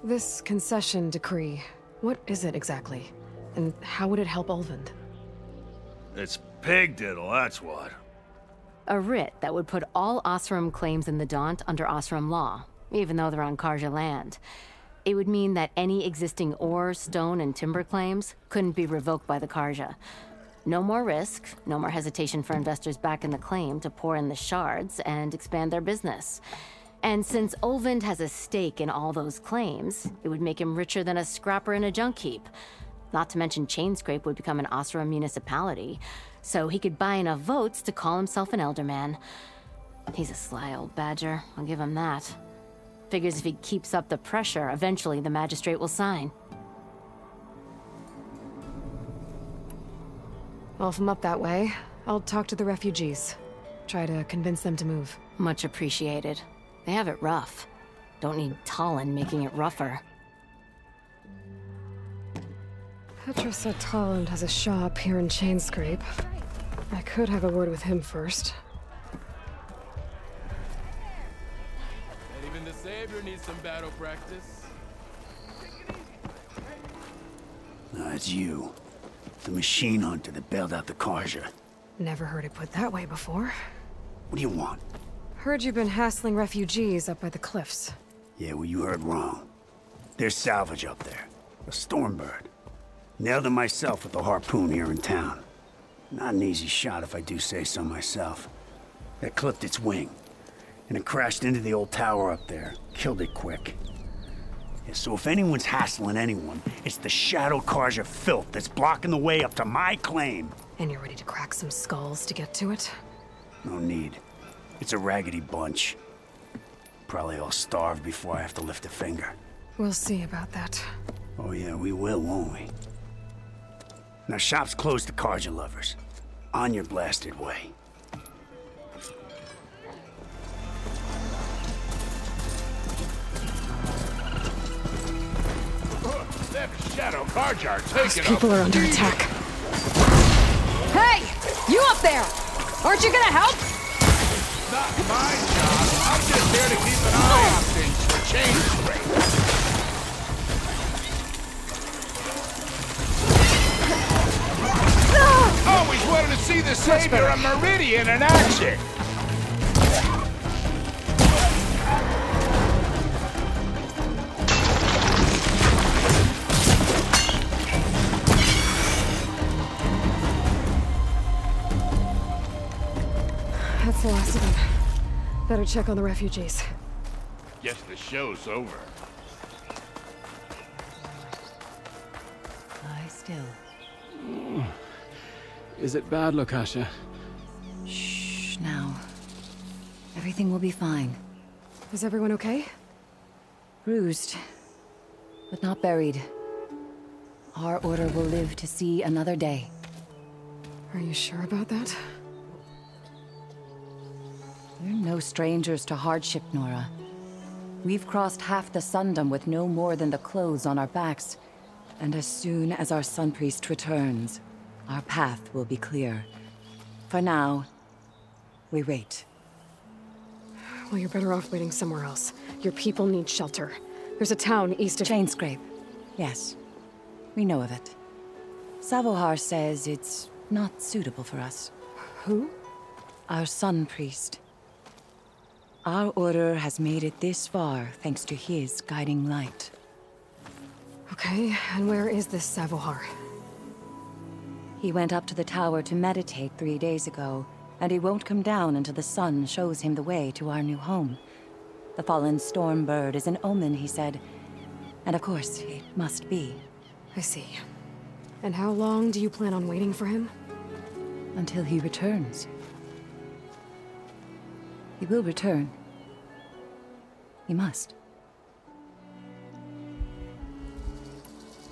This concession decree, what is it exactly? And how would it help Olvind? It's Pig diddle, that's what. A writ that would put all Osram claims in the Daunt under Osram law, even though they're on Karja land. It would mean that any existing ore, stone, and timber claims couldn't be revoked by the Karja. No more risk, no more hesitation for investors back in the claim to pour in the shards and expand their business. And since Ulvund has a stake in all those claims, it would make him richer than a scrapper in a junk heap. Not to mention Chainscrape would become an Osram municipality, so he could buy enough votes to call himself an Elderman. He's a sly old badger, I'll give him that. Figures if he keeps up the pressure, eventually the magistrate will sign. Well, if I'm up that way, I'll talk to the refugees. Try to convince them to move. Much appreciated. They have it rough. Don't need Talon making it rougher. Petra said Talon has a shop here in Chainscrape. I could have a word with him first. And even the Savior needs some battle practice. No, it's you. The machine hunter that bailed out the Karja. Never heard it put that way before. What do you want? Heard you've been hassling refugees up by the cliffs. Yeah, well, you heard wrong. There's salvage up there. A Stormbird. Nailed him myself with the harpoon here in town. Not an easy shot if I do say so myself. That clipped its wing. And it crashed into the old tower up there. Killed it quick. Yeah, so if anyone's hassling anyone, it's the Shadow Karja filth that's blocking the way up to my claim. And you're ready to crack some skulls to get to it? No need. It's a raggedy bunch. Probably all starved before I have to lift a finger. We'll see about that. Oh yeah, we will, won't we? Now shop's closed to Karja lovers. On your blasted way. Them Shadow Karja are taking People are under attack. Hey! You up there! Aren't you gonna help? Not my job. I'm just here to keep an eye on things for Chainscrape. Always wanted to see the Savior of Meridian in action. That's the last of them. Better check on the refugees. Guess the show's over. Lie still. Is it bad, Lokasha? Shh, now. Everything will be fine. Is everyone okay? Bruised, but not buried. Our order will live to see another day. Are you sure about that? We're no strangers to hardship, Nora. We've crossed half the Sundom with no more than the clothes on our backs. And as soon as our Sun Priest returns, our path will be clear. For now, we wait. Well, you're better off waiting somewhere else. Your people need shelter. There's a town east of... Chainscrape. Yes. We know of it. Savohar says it's not suitable for us. Who? Our Sun Priest. Our order has made it this far thanks to his guiding light. Okay, and where is this Savohar? He went up to the tower to meditate 3 days ago, and he won't come down until the sun shows him the way to our new home. The fallen Stormbird is an omen, he said. And of course, it must be. I see. And how long do you plan on waiting for him? Until he returns. He will return. He must.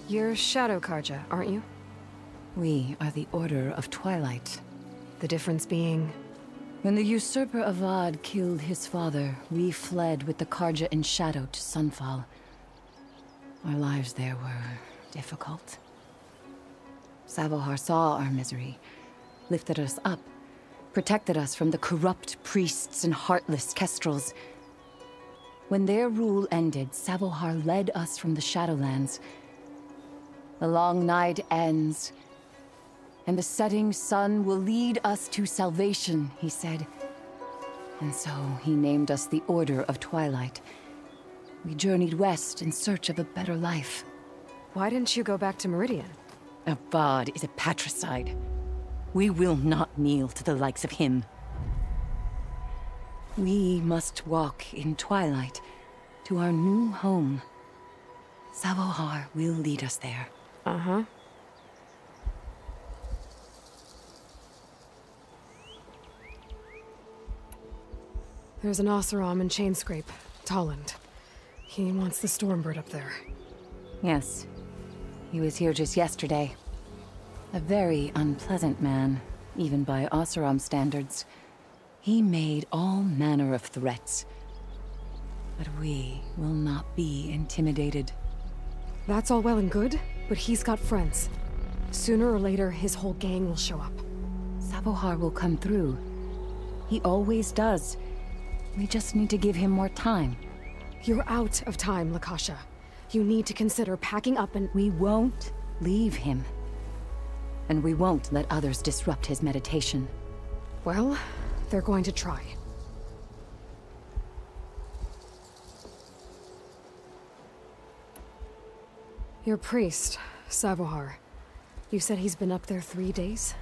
You're Shadow Karja, aren't you? We are the Order of Twilight. The difference being... When the usurper Avad killed his father, we fled with the Karja in shadow to Sunfall. Our lives there were difficult. Savohar saw our misery, lifted us up, protected us from the corrupt priests and heartless Kestrels. When their rule ended, Savohar led us from the Shadowlands. The long night ends, And the setting sun will lead us to salvation, he said. And so he named us the Order of Twilight. We journeyed west in search of a better life. Why didn't you go back to Meridian? Avad is a patricide. We will not kneel to the likes of him. We must walk in twilight to our new home. Savohar will lead us there. Uh-huh. There's an Oseram in Chainscrape, Tolland. He wants the Stormbird up there. Yes. He was here just yesterday. A very unpleasant man, even by Oseram standards. He made all manner of threats. But we will not be intimidated. That's all well and good, but he's got friends. Sooner or later, his whole gang will show up. Savohar will come through. He always does. We just need to give him more time. You're out of time, Lakasha. You need to consider packing up and— We won't leave him. And we won't let others disrupt his meditation. Well, they're going to try. Your priest, Savohar. You said he's been up there 3 days?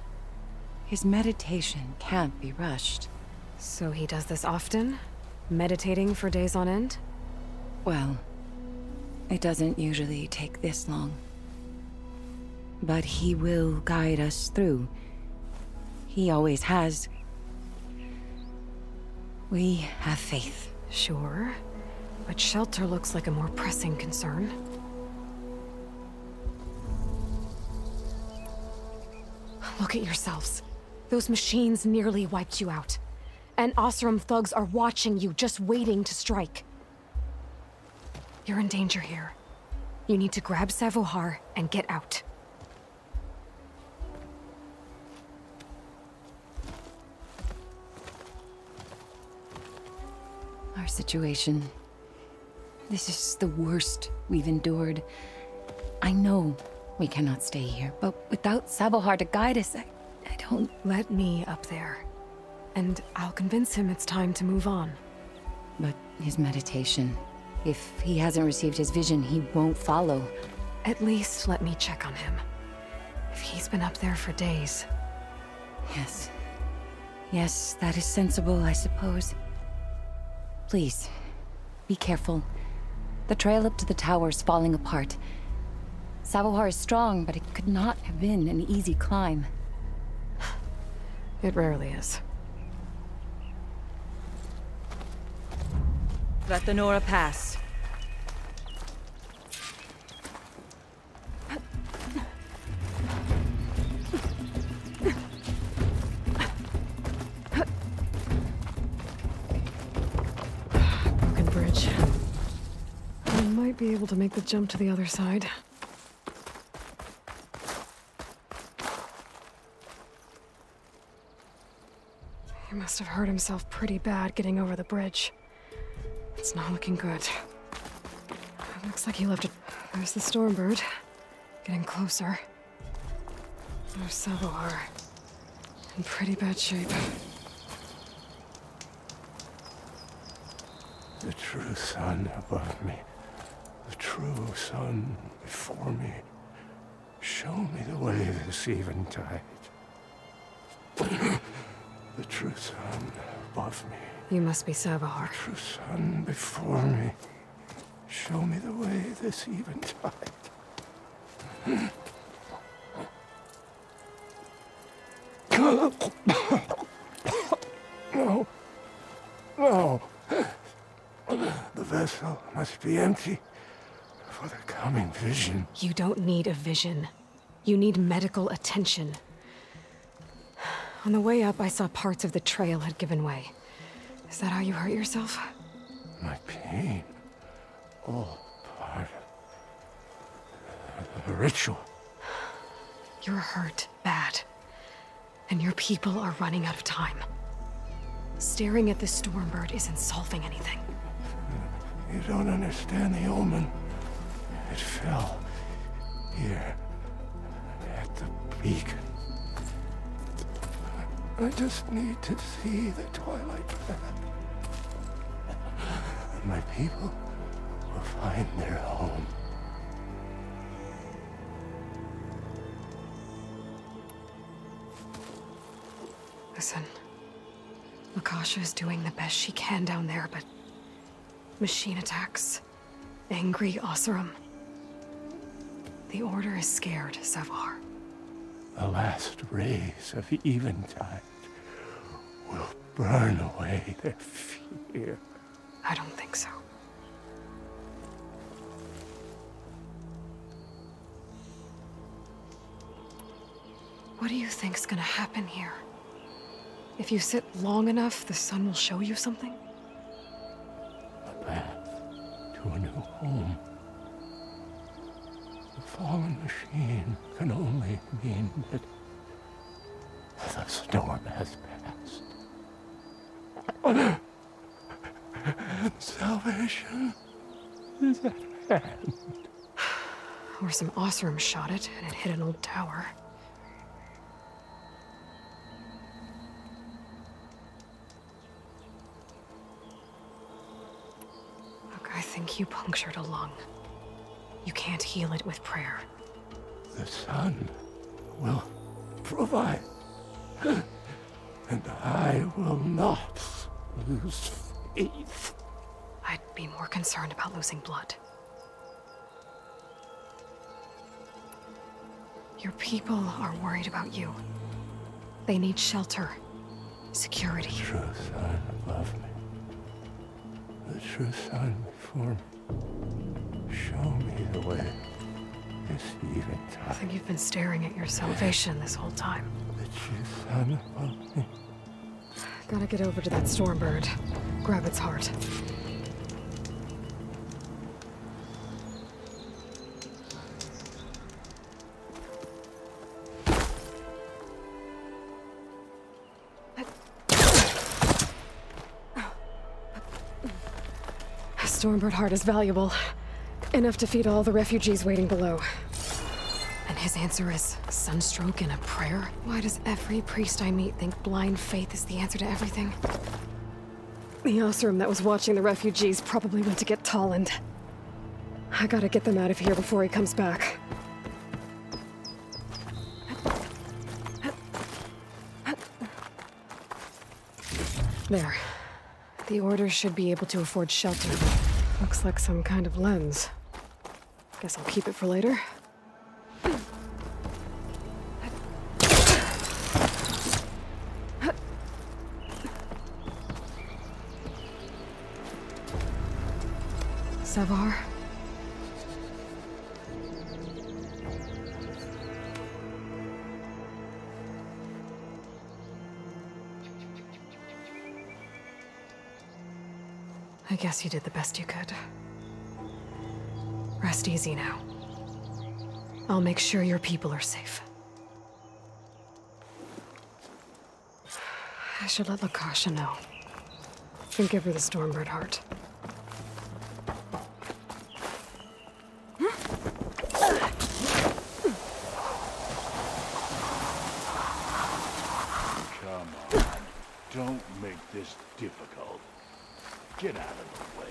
His meditation can't be rushed. So he does this often? Meditating for days on end? Well, it doesn't usually take this long. But he will guide us through. He always has. We have faith. Sure. But shelter looks like a more pressing concern. Look at yourselves. Those machines nearly wiped you out. And Oseram thugs are watching you, just waiting to strike. You're in danger here. You need to grab Savohar and get out. Our situation. This is the worst we've endured. I know we cannot stay here, but without Savohar to guide us, I don't... Let me up there. And I'll convince him it's time to move on. But his meditation... If he hasn't received his vision, he won't follow. At least let me check on him. If he's been up there for days. Yes. Yes, that is sensible, I suppose. Please, be careful. The trail up to the tower's falling apart. Savohar is strong, but it could not have been an easy climb. It rarely is. Let the Nora pass. Broken bridge. I might be able to make the jump to the other side. He must have hurt himself pretty bad getting over the bridge. It's not looking good. It looks like he left it. There's the Stormbird. Getting closer. There's Savohar. In pretty bad shape. The true sun above me. The true sun before me. Show me the way this eventide. The true sun above me. You must be Savohar. The true sun before me. Show me the way this eventide. No. No. The vessel must be empty for the coming vision. You don't need a vision. You need medical attention. On the way up, I saw parts of the trail had given way. Is that how you hurt yourself? My pain. All part of the ritual. You're hurt bad. And your people are running out of time. Staring at the Stormbird isn't solving anything. You don't understand the omen. It fell here at the beacon. I just need to see the Twilight Path. And my people will find their home. Listen, Lakasha is doing the best she can down there, but machine attacks, angry Oseram. The Order is scared, Savar. The last rays of Eventide will burn away their fear. I don't think so. What do you think's gonna happen here? If you sit long enough, the sun will show you something? A path to a new home. The fallen machine can only mean that the storm has passed. And salvation is at hand. Or some Oseram shot it, and it hit an old tower. Look, I think you punctured a lung. You can't heal it with prayer. The sun will provide. And I will not lose faith. I'd be more concerned about losing blood. Your people are worried about you. They need shelter, security. The true sun above me. The true sun before me. Show me the way. This eventide. I think you've been staring at your salvation this whole time. The true sun above me. Gotta get over to that Stormbird. Grab its heart. Stormbird heart is valuable. Enough to feed all the refugees waiting below. And his answer is sunstroke and a prayer? Why does every priest I meet think blind faith is the answer to everything? The Oseram that was watching the refugees probably went to get Tolland. I gotta get them out of here before he comes back. There. The Order should be able to afford shelter. Looks like some kind of lens. Guess I'll keep it for later. Savar? I guess you did the best you could. Rest easy now. I'll make sure your people are safe. I should let Lakasha know. And give her the Stormbird heart. Come on. Don't make this difficult. Get out of the way.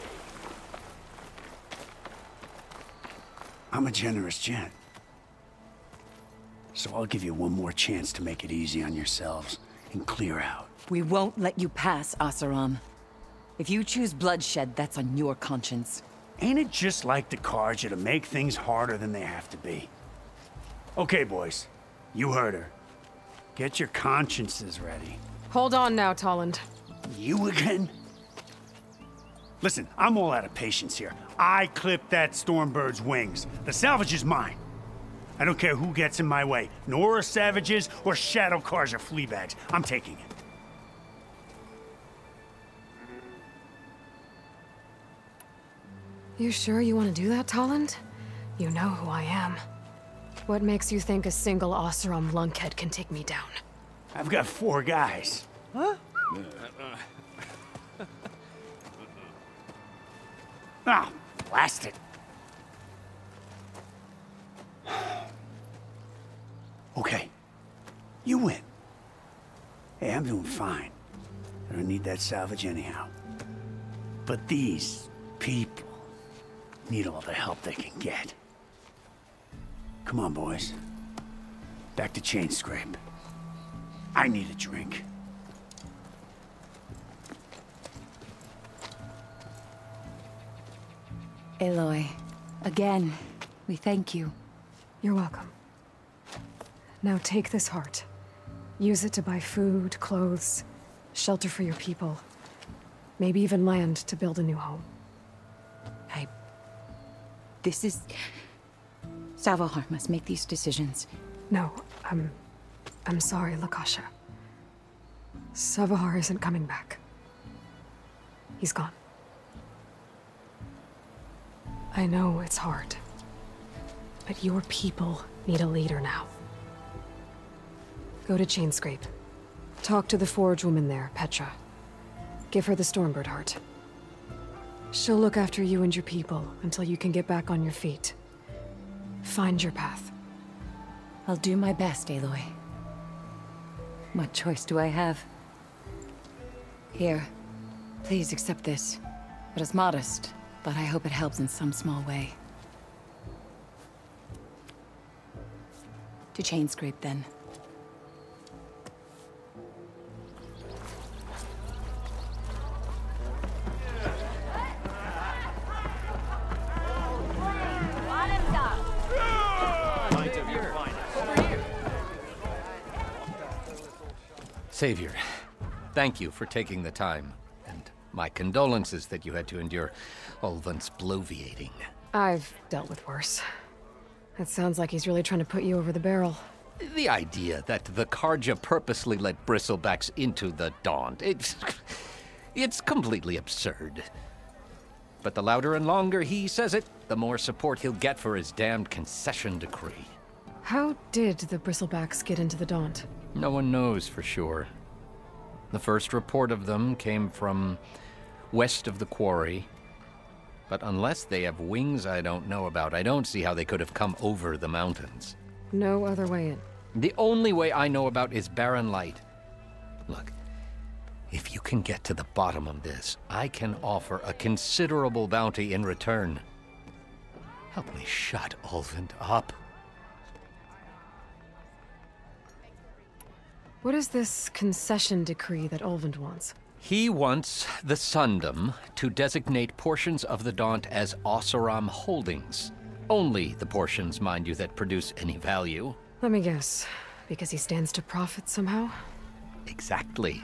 I'm a generous gent. So I'll give you one more chance to make it easy on yourselves and clear out. We won't let you pass, Oseram. If you choose bloodshed, that's on your conscience. Ain't it just like the Carja to make things harder than they have to be? Okay, boys. You heard her. Get your consciences ready. Hold on now, Tolland. You again? Listen, I'm all out of patience here. I clipped that Stormbird's wings. The salvage is mine. I don't care who gets in my way. Nora savages or Shadow Carja fleabags. I'm taking it. You sure you want to do that, Tolland? You know who I am. What makes you think a single Oseram lunkhead can take me down? I've got 4 guys. Huh? Ah, blast it. Okay. You win. Hey, I'm need that salvage anyhow. But these people need all the help they can get. Come on, boys. Back to Chainscrape. I need a drink. Aloy, again, we thank you. You're welcome. Now take this heart. Use it to buy food, clothes, shelter for your people. Maybe even land to build a new home. This is... Salvahar must make these decisions. No, I'm sorry, Lakasha. Savahar isn't coming back. He's gone. I know it's hard, but your people need a leader now. Go to Chainscrape. Talk to the Forge woman there, Petra. Give her the Stormbird heart. She'll look after you and your people until you can get back on your feet. Find your path. I'll do my best, Aloy. What choice do I have? Here, please accept this. It is modest, but I hope it helps in some small way. To Chainscrape, then. Savior, thank you for taking the time, and my condolences that you had to endure Ulvund's bloviating. I've dealt with worse. It sounds like he's really trying to put you over the barrel. The idea that the Carja purposely let Bristlebacks into the Daunt, it's completely absurd. But the louder and longer he says it, the more support he'll get for his damned concession decree. How did the Bristlebacks get into the Daunt? No one knows for sure. The first report of them came from west of the quarry. But unless they have wings I don't know about, I don't see how they could have come over the mountains. No other way in. The only way I know about is Barren Light. Look, if you can get to the bottom of this, I can offer a considerable bounty in return. Help me shut Ulvund up. What is this concession decree that Ulvund wants? He wants the Sundom to designate portions of the Daunt as Oseram holdings. Only the portions, mind you, that produce any value. Let me guess. Because he stands to profit somehow? Exactly.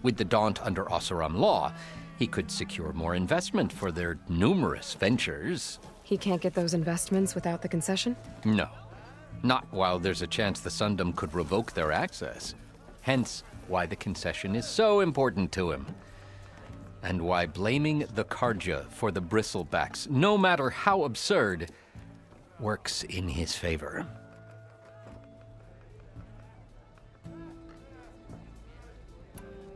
With the Daunt under Oseram law, he could secure more investment for their numerous ventures. He can't get those investments without the concession? No. Not while there's a chance the Sundom could revoke their access. Hence, why the concession is so important to him. And why blaming the Carja for the Bristlebacks, no matter how absurd, works in his favor.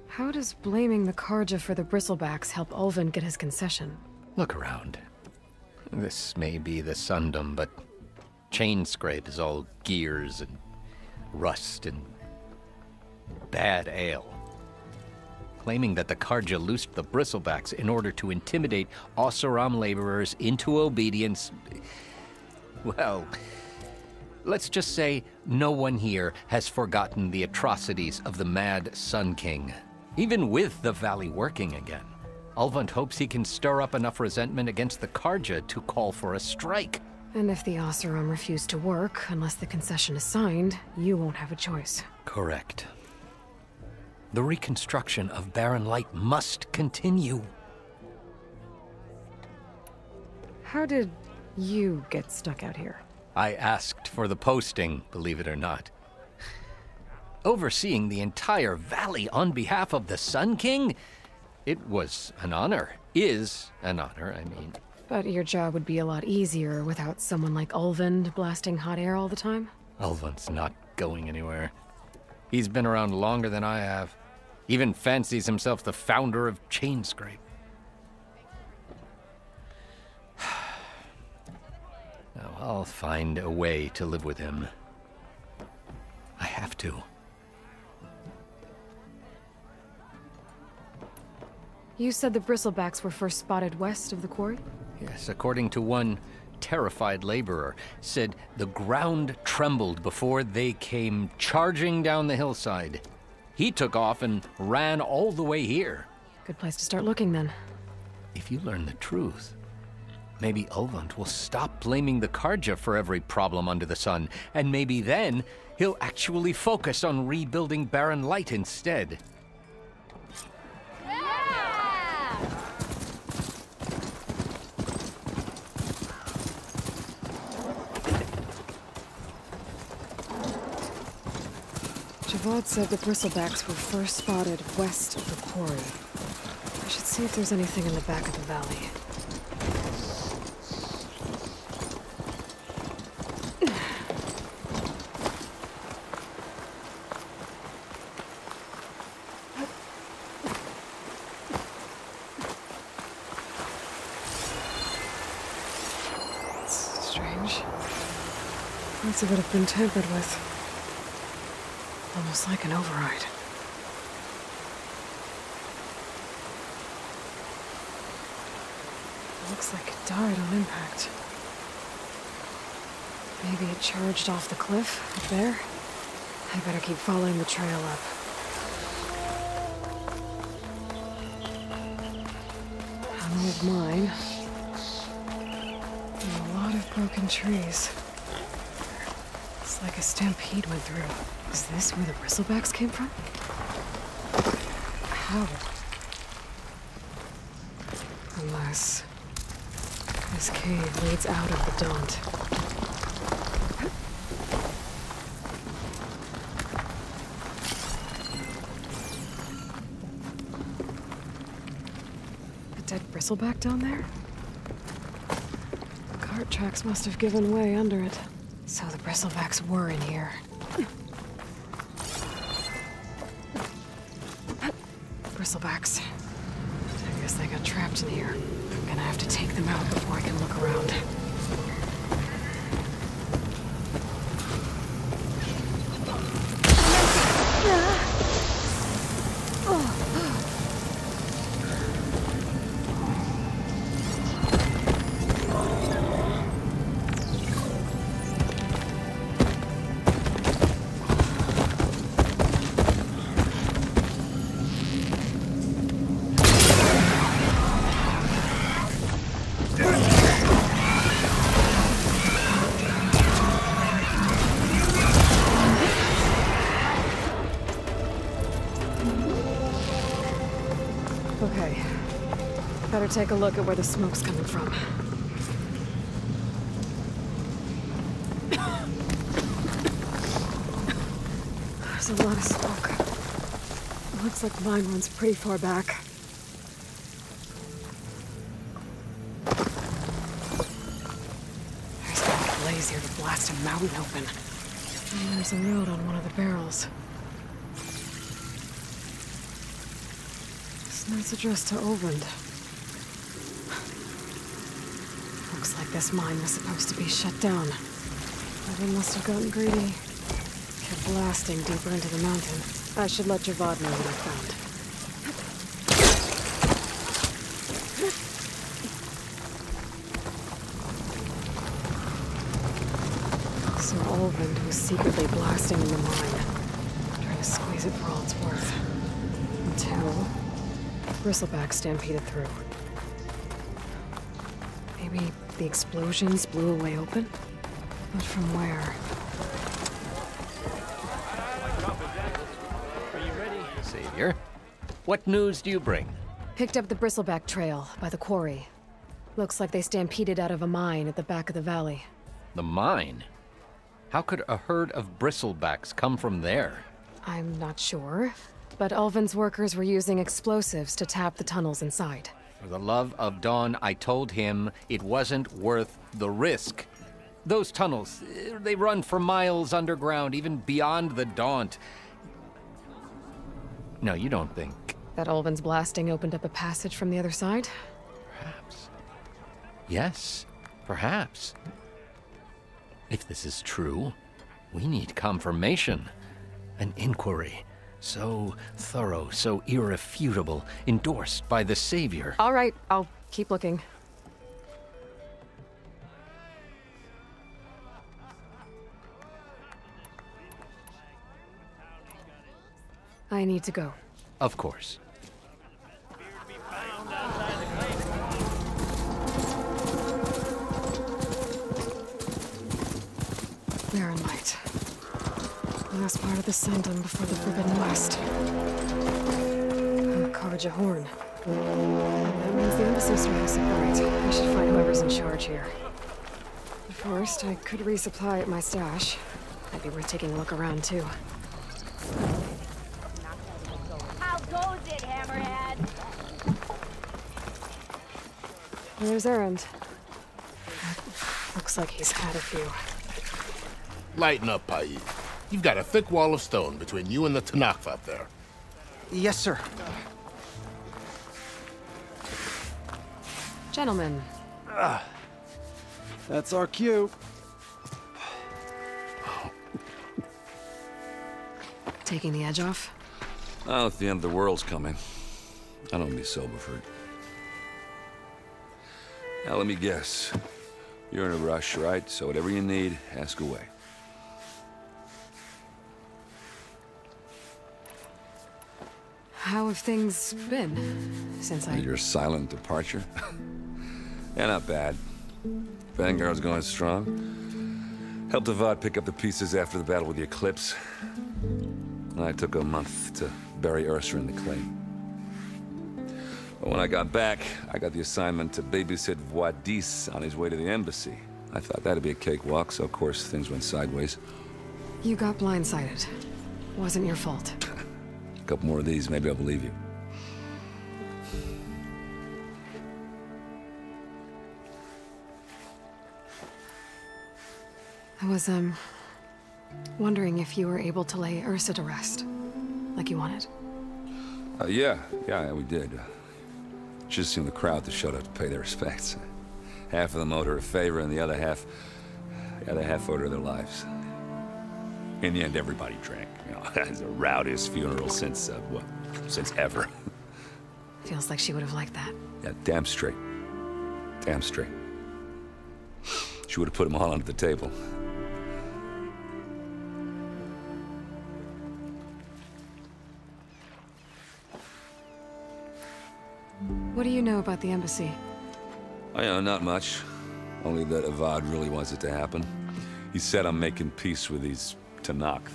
How does blaming the Carja for the Bristlebacks help Ulvund get his concession? Look around. This may be the Sundom, but Chainscrape is all gears and rust and bad ale. Claiming that the Carja loosed the Bristlebacks in order to intimidate Oseram laborers into obedience. Well, let's just say no one here has forgotten the atrocities of the Mad Sun King. Even with the Valley working again, Ulvund hopes he can stir up enough resentment against the Carja to call for a strike. And if the Oseram refuse to work, unless the concession is signed, you won't have a choice. Correct. The reconstruction of Barren Light must continue. How did you get stuck out here? I asked for the posting, believe it or not. Overseeing the entire valley on behalf of the Sun King? It was an honor. Is an honor, I mean. But your job would be a lot easier without someone like Ulvund blasting hot air all the time? Ulvund's not going anywhere. He's been around longer than I have. Even fancies himself the founder of Chainscrape. Now, I'll find a way to live with him. I have to. You said the bristlebacks were first spotted west of the quarry? Yes, according to one terrified laborer, said the ground trembled before they came charging down the hillside. He took off and ran all the way here. Good place to start looking, then. If you learn the truth, maybe Ulvund will stop blaming the Carja for every problem under the sun, and maybe then he'll actually focus on rebuilding Barren Light instead. Javad said the bristlebacks were first spotted west of the quarry. I should see if there's anything in the back of the valley. It's strange. Parts of it have been tampered with. Almost like an override. Looks like it died on impact. Maybe it charged off the cliff up there. I better keep following the trail up. An old mine. And a lot of broken trees. It's like a stampede went through. Is this where the bristlebacks came from? How? Unless this cave leads out of the Daunt. A dead bristleback down there? The cart tracks must have given way under it. So the bristlebacks were in here. Bristlebacks. I guess they got trapped in here. I'm gonna have to take them out before I can look around. Okay. Better take a look at where the smoke's coming from. There's a lot of smoke. It looks like mine runs pretty far back. There's gotta be a blaze here to blast a mountain open. And there's a note on one of the barrels. This note's addressed to Ulvund. Looks like this mine was supposed to be shut down. Whoever must have gotten greedy. Kept blasting deeper into the mountain. I should let Javad know what I found. So Ulvund was secretly blasting in the mine, trying to squeeze it for all it's worth. Until Bristleback stampeded through. Maybe the explosions blew a way open? But from where? Savior, what news do you bring? Picked up the Bristleback trail by the quarry. Looks like they stampeded out of a mine at the back of the valley. The mine? How could a herd of bristlebacks come from there? I'm not sure, but Ulvund's workers were using explosives to tap the tunnels inside. For the love of Dawn, I told him it wasn't worth the risk. Those tunnels, they run for miles underground, even beyond the Daunt. No, you don't think... That Ulvund's blasting opened up a passage from the other side? Perhaps. Yes, perhaps. If this is true, we need confirmation. An inquiry. So thorough, so irrefutable, endorsed by the Savior. All right, I'll keep looking. I need to go. Of course. Barren Light. Last part of the Sundom before the Forbidden West. Carja Horn. That means the embassy store has right. I should find whoever's in charge here. But first, I could resupply at my stash. Might be worth taking a look around, too. How goes it, Hammerhead? There's Erend. Looks like he's had a few. Lighten up, Paiz. You've got a thick wall of stone between you and the Tenakth up there. Yes, sir. Gentlemen. That's our cue. Taking the edge off? Oh, if the end of the world's coming, I don't be sober for it. Now, let me guess. You're in a rush, right? So whatever you need, ask away. How have things been since Your silent departure? Yeah, not bad. Vanguard's going strong. Helped Avad pick up the pieces after the battle with the Eclipse. And I took a month to bury Ursa in the clay. But when I got back, I got the assignment to babysit Voidis on his way to the embassy. I thought that'd be a cakewalk, so of course things went sideways. You got blindsided. Wasn't your fault. A couple more of these, maybe I'll believe you. I was, wondering if you were able to lay Ursa to rest, like you wanted. Yeah, we did. Just seemed the crowd that showed up to pay their respects. Half of them owed her a favor, and the other half owed her their lives. In the end, everybody drank. You know, it's the rowdiest funeral since, since ever. Feels like she would have liked that. Yeah, damn straight. Damn straight. She would have put them all under the table. What do you know about the embassy? I know not much. Only that Avad really wants it to happen. He said I'm making peace with these Tenakth.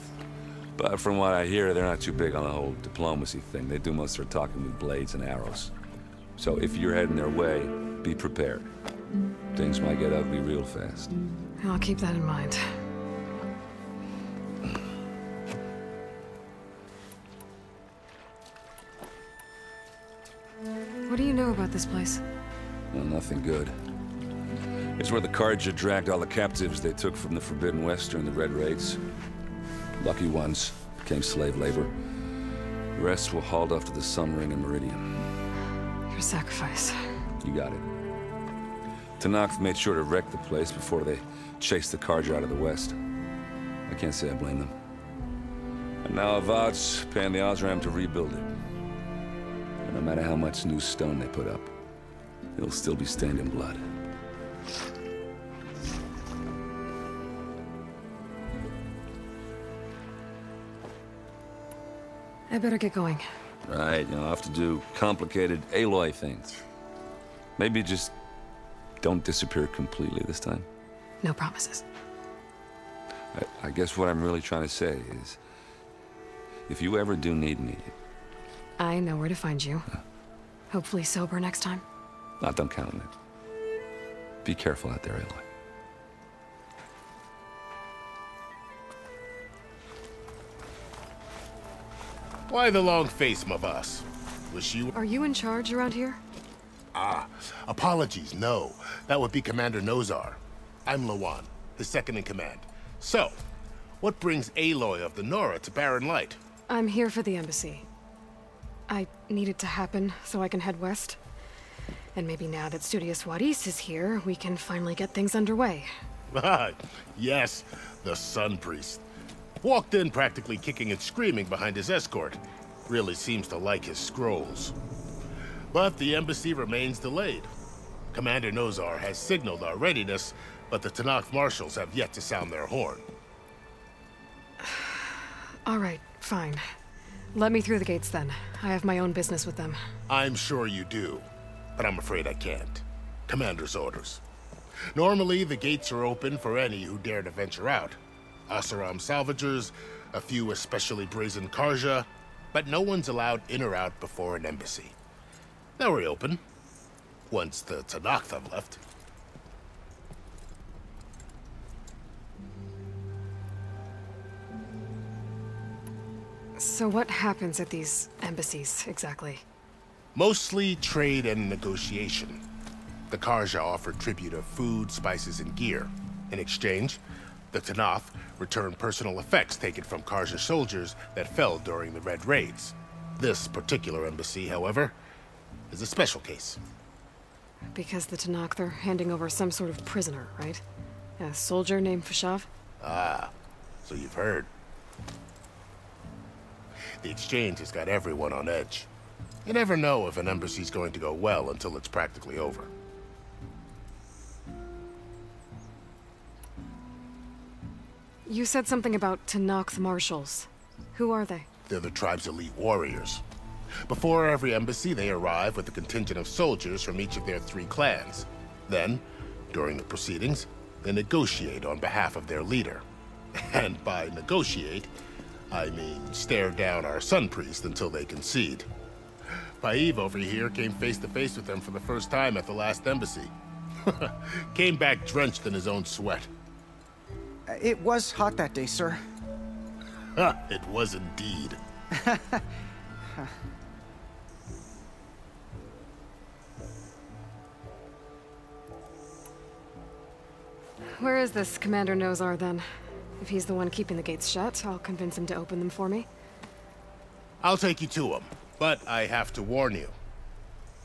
But from what I hear, they're not too big on the whole diplomacy thing. They do most of their talking with blades and arrows. So if you're heading their way, be prepared. Things might get ugly real fast. I'll keep that in mind. What do you know about this place? Well, nothing good. It's where the Carja dragged all the captives they took from the Forbidden West during the Red Raids. Lucky ones became slave labor. The rest were hauled off to the Sun Ring and Meridian. Your sacrifice. You got it. Tenakth made sure to wreck the place before they chased the Carja out of the West. I can't say I blame them. And now Avad's paying the Osram to rebuild it. And no matter how much new stone they put up, it'll still be stained in blood. I better get going. Right, I'll have to do complicated Aloy things. Maybe just don't disappear completely this time. No promises. I guess what I'm really trying to say is, if you ever do need me... I know where to find you. Hopefully sober next time. Don't count on it. Be careful out there, Aloy. Why the long face, my boss? Was you... Are you in charge around here? Apologies, no. That would be Commander Nozar. I'm Lawan, his second-in-command. So, what brings Aloy of the Nora to Barren Light? I'm here for the embassy. I need it to happen so I can head west. And maybe now that Studious Voidis is here, we can finally get things underway. Yes, the Sun Priest. Walked in practically kicking and screaming behind his escort. Really seems to like his scrolls. But the embassy remains delayed. Commander Nozar has signaled our readiness, but the Tenakth marshals have yet to sound their horn. All right, fine. Let me through the gates then. I have my own business with them. I'm sure you do, but I'm afraid I can't. Commander's orders. Normally, the gates are open for any who dare to venture out. Oseram salvagers, a few especially brazen Karja, but no one's allowed in or out before an embassy. They'll reopen, once the Tenakth have left. So what happens at these embassies, exactly? Mostly trade and negotiation. The Karja offer tribute of food, spices, and gear. In exchange, the Tenakth return personal effects taken from Karja soldiers that fell during the Red Raids. This particular embassy, however, is a special case. Because the Tenakth are handing over some sort of prisoner, right? A soldier named Fashav? Ah, so you've heard. The exchange has got everyone on edge. You never know if an embassy's going to go well until it's practically over. You said something about Tenakth marshals. Who are they? They're the tribe's elite warriors. Before every embassy, they arrive with a contingent of soldiers from each of their 3 clans. Then, during the proceedings, they negotiate on behalf of their leader. And by negotiate, I mean stare down our Sun Priest until they concede. Paiv over here came face to face with them for the first time at the last embassy. Came back drenched in his own sweat. It was hot that day, sir. It was indeed. Where is this Commander Nozar, then? If he's the one keeping the gates shut, I'll convince him to open them for me. I'll take you to him, but I have to warn you.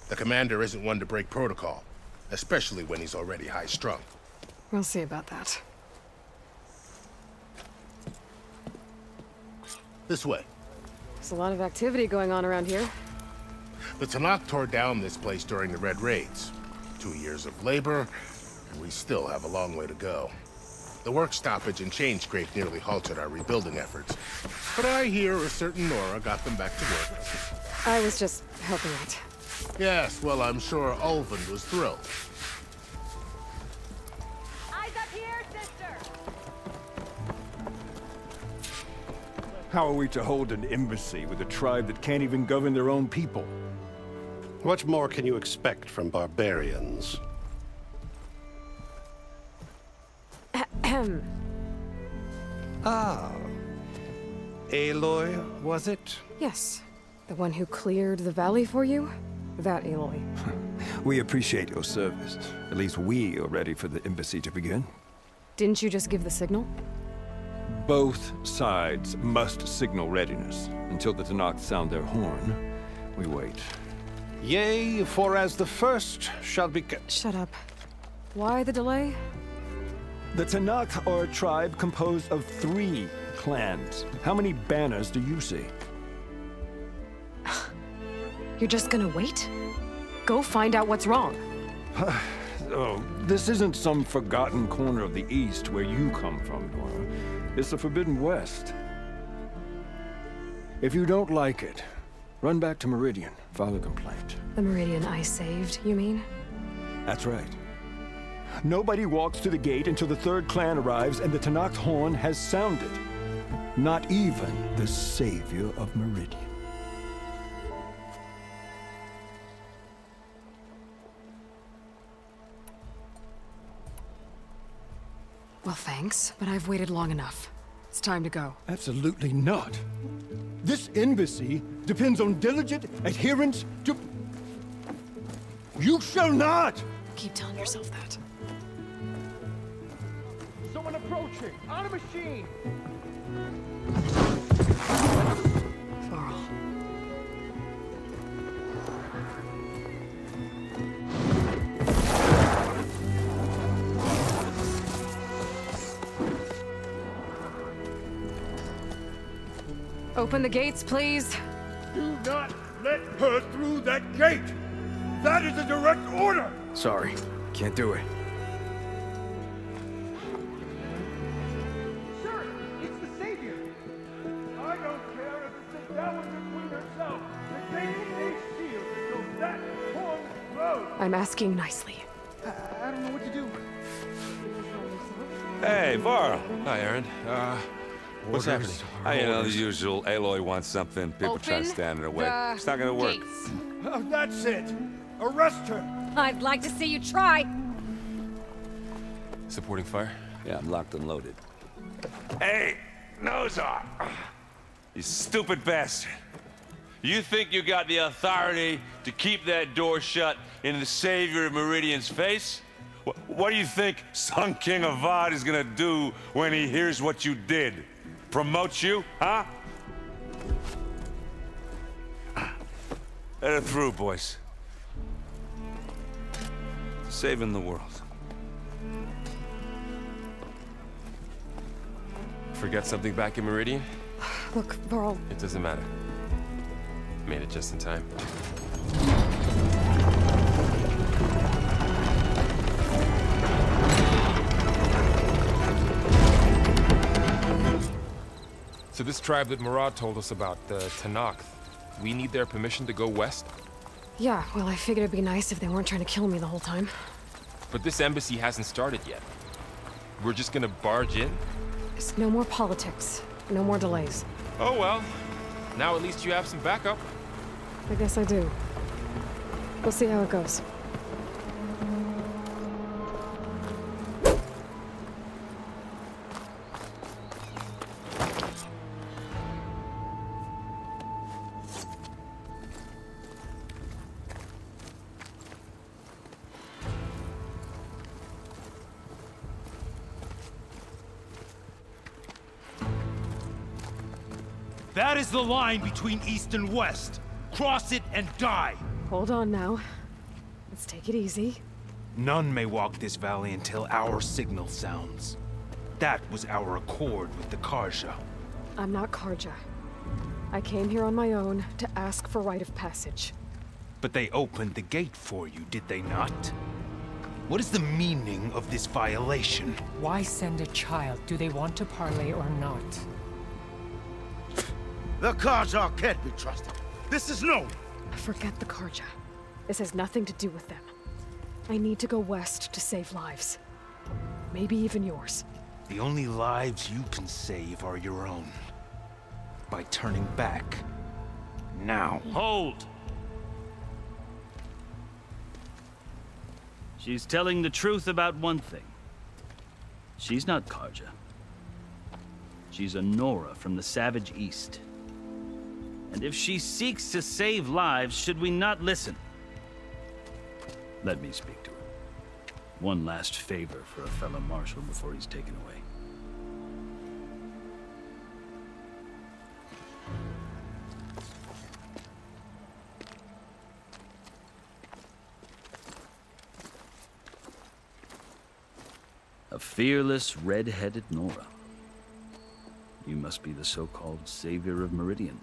The commander isn't one to break protocol, especially when he's already high-strung. We'll see about that. This way. There's a lot of activity going on around here. The Tenakth tore down this place during the Red Raids. 2 years of labor, and we still have a long way to go. The work stoppage and chain scrape nearly halted our rebuilding efforts. But I hear a certain Nora got them back to work. I was just helping out. Yes, well, I'm sure Ulvund was thrilled. Eyes up here, sister! How are we to hold an embassy with a tribe that can't even govern their own people? What more can you expect from barbarians? Ah. Aloy, was it? Yes. The one who cleared the valley for you? That Aloy. We appreciate your service. At least we are ready for the embassy to begin. Didn't you just give the signal? Both sides must signal readiness. Until the Tenakth sound their horn, we wait. Yea, for as the first shall be... Shut up. Why the delay? The Tenakth are a tribe composed of 3 clans. How many banners do you see? You're just gonna wait? Go find out what's wrong. Oh, this isn't some forgotten corner of the East where you come from, Nora. It's the Forbidden West. If you don't like it, run back to Meridian, file a complaint. The Meridian I saved, you mean? That's right. Nobody walks to the gate until the 3rd clan arrives and the Tenakth horn has sounded. Not even the savior of Meridian. Well, thanks, but I've waited long enough. It's time to go. Absolutely not. This embassy depends on diligent adherence to... You shall not! Keep telling yourself that. Someone approaching! On a machine! Varl. Open the gates, please. Do not let her through that gate! That is a direct order! Sorry, can't do it. Sir, it's the Savior! I don't care if it's the Dowager Queen herself! The gate is sealed until that horn blows! I'm asking nicely. I don't know what to do. Hey, Varl. Hi, Aaron. What's happening? You know, the usual. Aloy wants something. People try to stand in her way. It's not gonna work. Oh, that's it! Arrest her! I'd like to see you try. Supporting fire? Yeah, I'm locked and loaded. Hey, Nozar! You stupid bastard. You think you got the authority to keep that door shut in the Savior of Meridian's face? What do you think Sun King Avad is gonna do when he hears what you did? Promote you, huh? Let her through, boys. Saving the world. Forget something back in Meridian? Look, Varl. It doesn't matter. Made it just in time. So this tribe that Murad told us about, the Tenakth, we need their permission to go west? Yeah, well, I figured it'd be nice if they weren't trying to kill me the whole time. But this embassy hasn't started yet. We're just gonna barge in? It's no more politics. No more delays. Oh well. Now at least you have some backup. I guess I do. We'll see how it goes. That is the line between East and West. Cross it and die. Hold on now. Let's take it easy. None may walk this valley until our signal sounds. That was our accord with the Carja. I'm not Carja. I came here on my own to ask for rite of passage. But they opened the gate for you, did they not? What is the meaning of this violation? Why send a child? Do they want to parley or not? The Carja can't be trusted. This is known. Forget the Carja. This has nothing to do with them. I need to go west to save lives. Maybe even yours. The only lives you can save are your own. By turning back. Now. Hold! She's telling the truth about one thing. She's not Carja. She's a Nora from the Savage East. And if she seeks to save lives, should we not listen? Let me speak to her. One last favor for a fellow marshal before he's taken away. A fearless, red-headed Nora. You must be the so-called Savior of Meridian.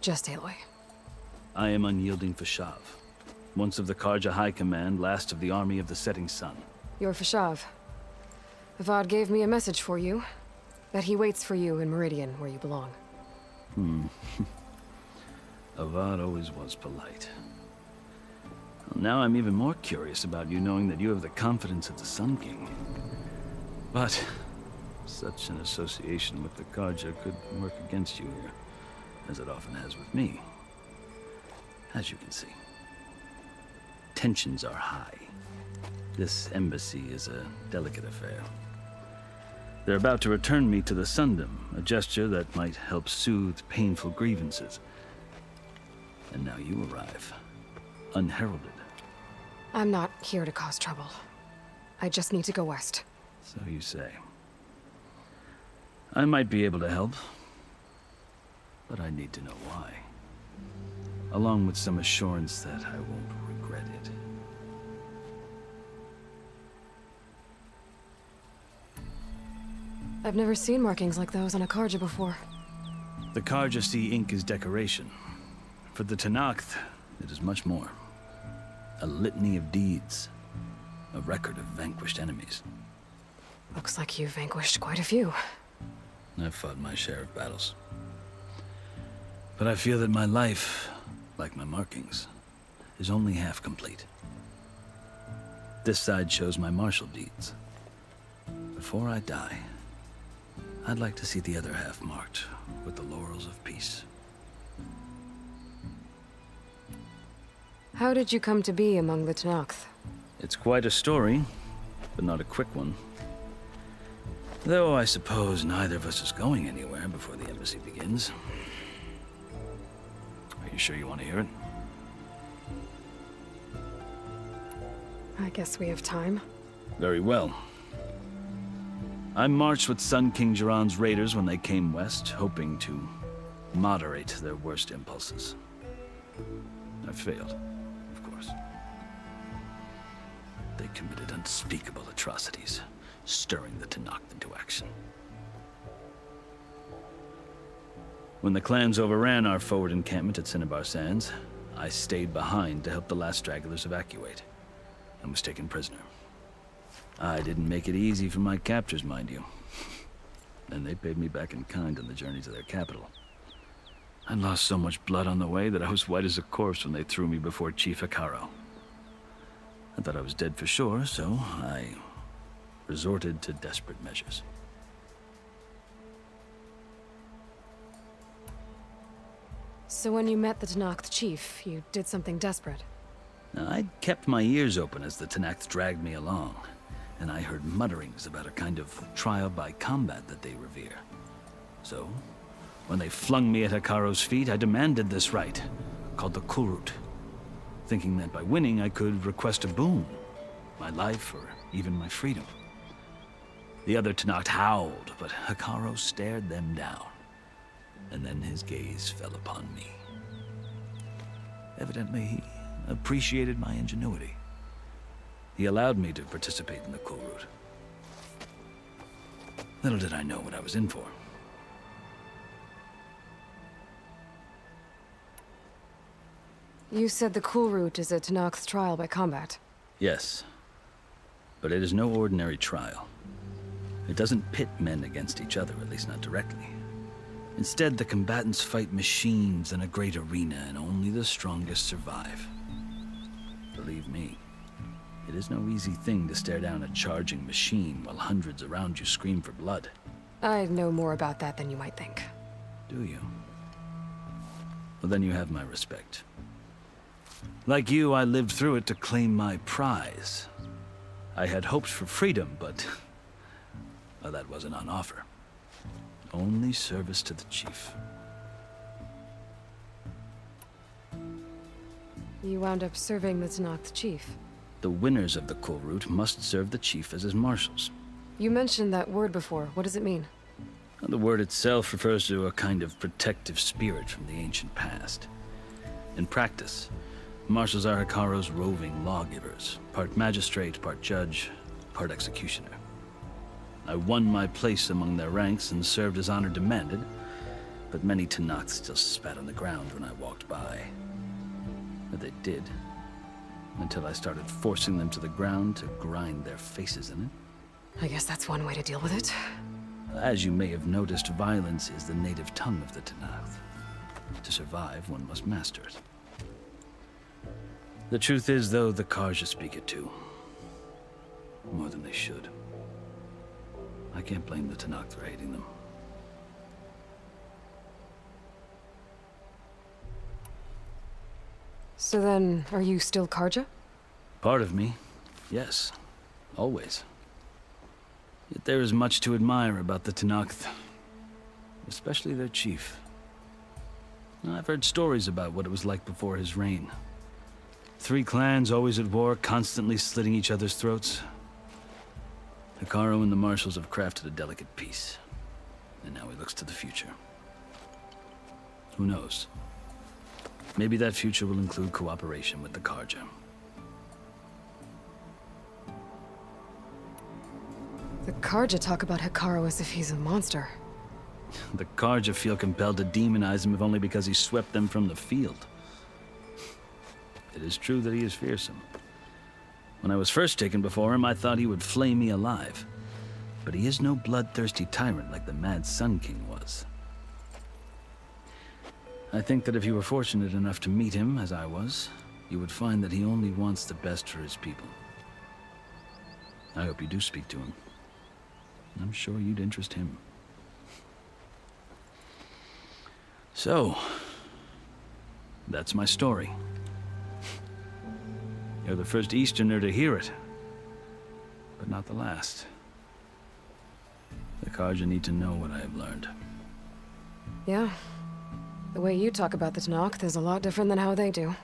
Just Aloy. I am Unyielding Fashav. Once of the Carja High Command, last of the Army of the Setting Sun. You're Fashav. Avad gave me a message for you. That he waits for you in Meridian, where you belong. Avad always was polite. Well, now I'm even more curious about you knowing that you have the confidence of the Sun King. But such an association with the Carja could work against you here, as it often has with me. As you can see, tensions are high. This embassy is a delicate affair. They're about to return me to the Sundom, a gesture that might help soothe painful grievances. And now you arrive, unheralded. I'm not here to cause trouble. I just need to go west. So you say. I might be able to help, but I need to know why. Along with some assurance that I won't regret it. I've never seen markings like those on a Carja before. The Karja see ink as decoration. For the Tenakth, it is much more. A litany of deeds. A record of vanquished enemies. Looks like you've vanquished quite a few. I've fought my share of battles. But I feel that my life, like my markings, is only half complete. This side shows my martial deeds. Before I die, I'd like to see the other half marked with the laurels of peace. How did you come to be among the Tenakth? It's quite a story, but not a quick one. Though I suppose neither of us is going anywhere before the embassy begins. Are you sure you want to hear it? I guess we have time. Very well. I marched with Sun King Jiran's raiders when they came west, hoping to moderate their worst impulses. I failed, of course. They committed unspeakable atrocities, stirring the Tenakth into action. When the clans overran our forward encampment at Cinnabar Sands, I stayed behind to help the last stragglers evacuate, and was taken prisoner. I didn't make it easy for my captors, mind you. And they paid me back in kind on the journey to their capital. I lost so much blood on the way that I was white as a corpse when they threw me before Chief Hekarro. I thought I was dead for sure, so I resorted to desperate measures. So when you met the Tenakth chief, you did something desperate? Now, I'd kept my ears open as the Tenakth dragged me along, and I heard mutterings about a kind of trial by combat that they revere. So, when they flung me at Hekarro's feet, I demanded this rite, called the Kulrut, thinking that by winning I could request a boon, my life or even my freedom. The other Tenakth howled, but Hekarro stared them down, and then his gaze fell upon me. Evidently, he appreciated my ingenuity. He allowed me to participate in the Kulrut. Little did I know what I was in for. You said the Kulrut is a Tenakth trial by combat. Yes, but it is no ordinary trial. It doesn't pit men against each other, at least not directly. Instead, the combatants fight machines in a great arena, and only the strongest survive. Believe me, it is no easy thing to stare down a charging machine while hundreds around you scream for blood. I know more about that than you might think. Do you? Well, then you have my respect. Like you, I lived through it to claim my prize. I had hoped for freedom, but well, that wasn't on offer. Only service to the chief. You wound up serving the Tenakth chief. The winners of the Kulrut must serve the chief as his marshals. You mentioned that word before. What does it mean? The word itself refers to a kind of protective spirit from the ancient past. In practice, marshals are Hekarro's roving lawgivers, part magistrate, part judge, part executioner. I won my place among their ranks and served as honor demanded, but many Tenakth still spat on the ground when I walked by. But they did, until I started forcing them to the ground to grind their faces in it. I guess that's one way to deal with it. As you may have noticed, violence is the native tongue of the Tenakth. To survive, one must master it. The truth is, though, the Karja speak it too. More than they should. I can't blame the Tenakth for hating them. So then, are you still Karja? Part of me, yes. Always. Yet there is much to admire about the Tenakth. Especially their chief. I've heard stories about what it was like before his reign. 3 clans always at war, constantly slitting each other's throats. Hekarro and the marshals have crafted a delicate peace. And now he looks to the future. Who knows? Maybe that future will include cooperation with the Karja. The Karja talk about Hekarro as if he's a monster. The Carja feel compelled to demonize him if only because he swept them from the field. It is true that he is fearsome. When I was first taken before him, I thought he would flay me alive. But he is no bloodthirsty tyrant like the Mad Sun King was. I think that if you were fortunate enough to meet him, as I was, you would find that he only wants the best for his people. I hope you do speak to him. I'm sure you'd interest him. So, that's my story. You're the first Easterner to hear it, but not the last. The Carja need to know what I have learned. Yeah. The way you talk about the Tenakth is a lot different than how they do.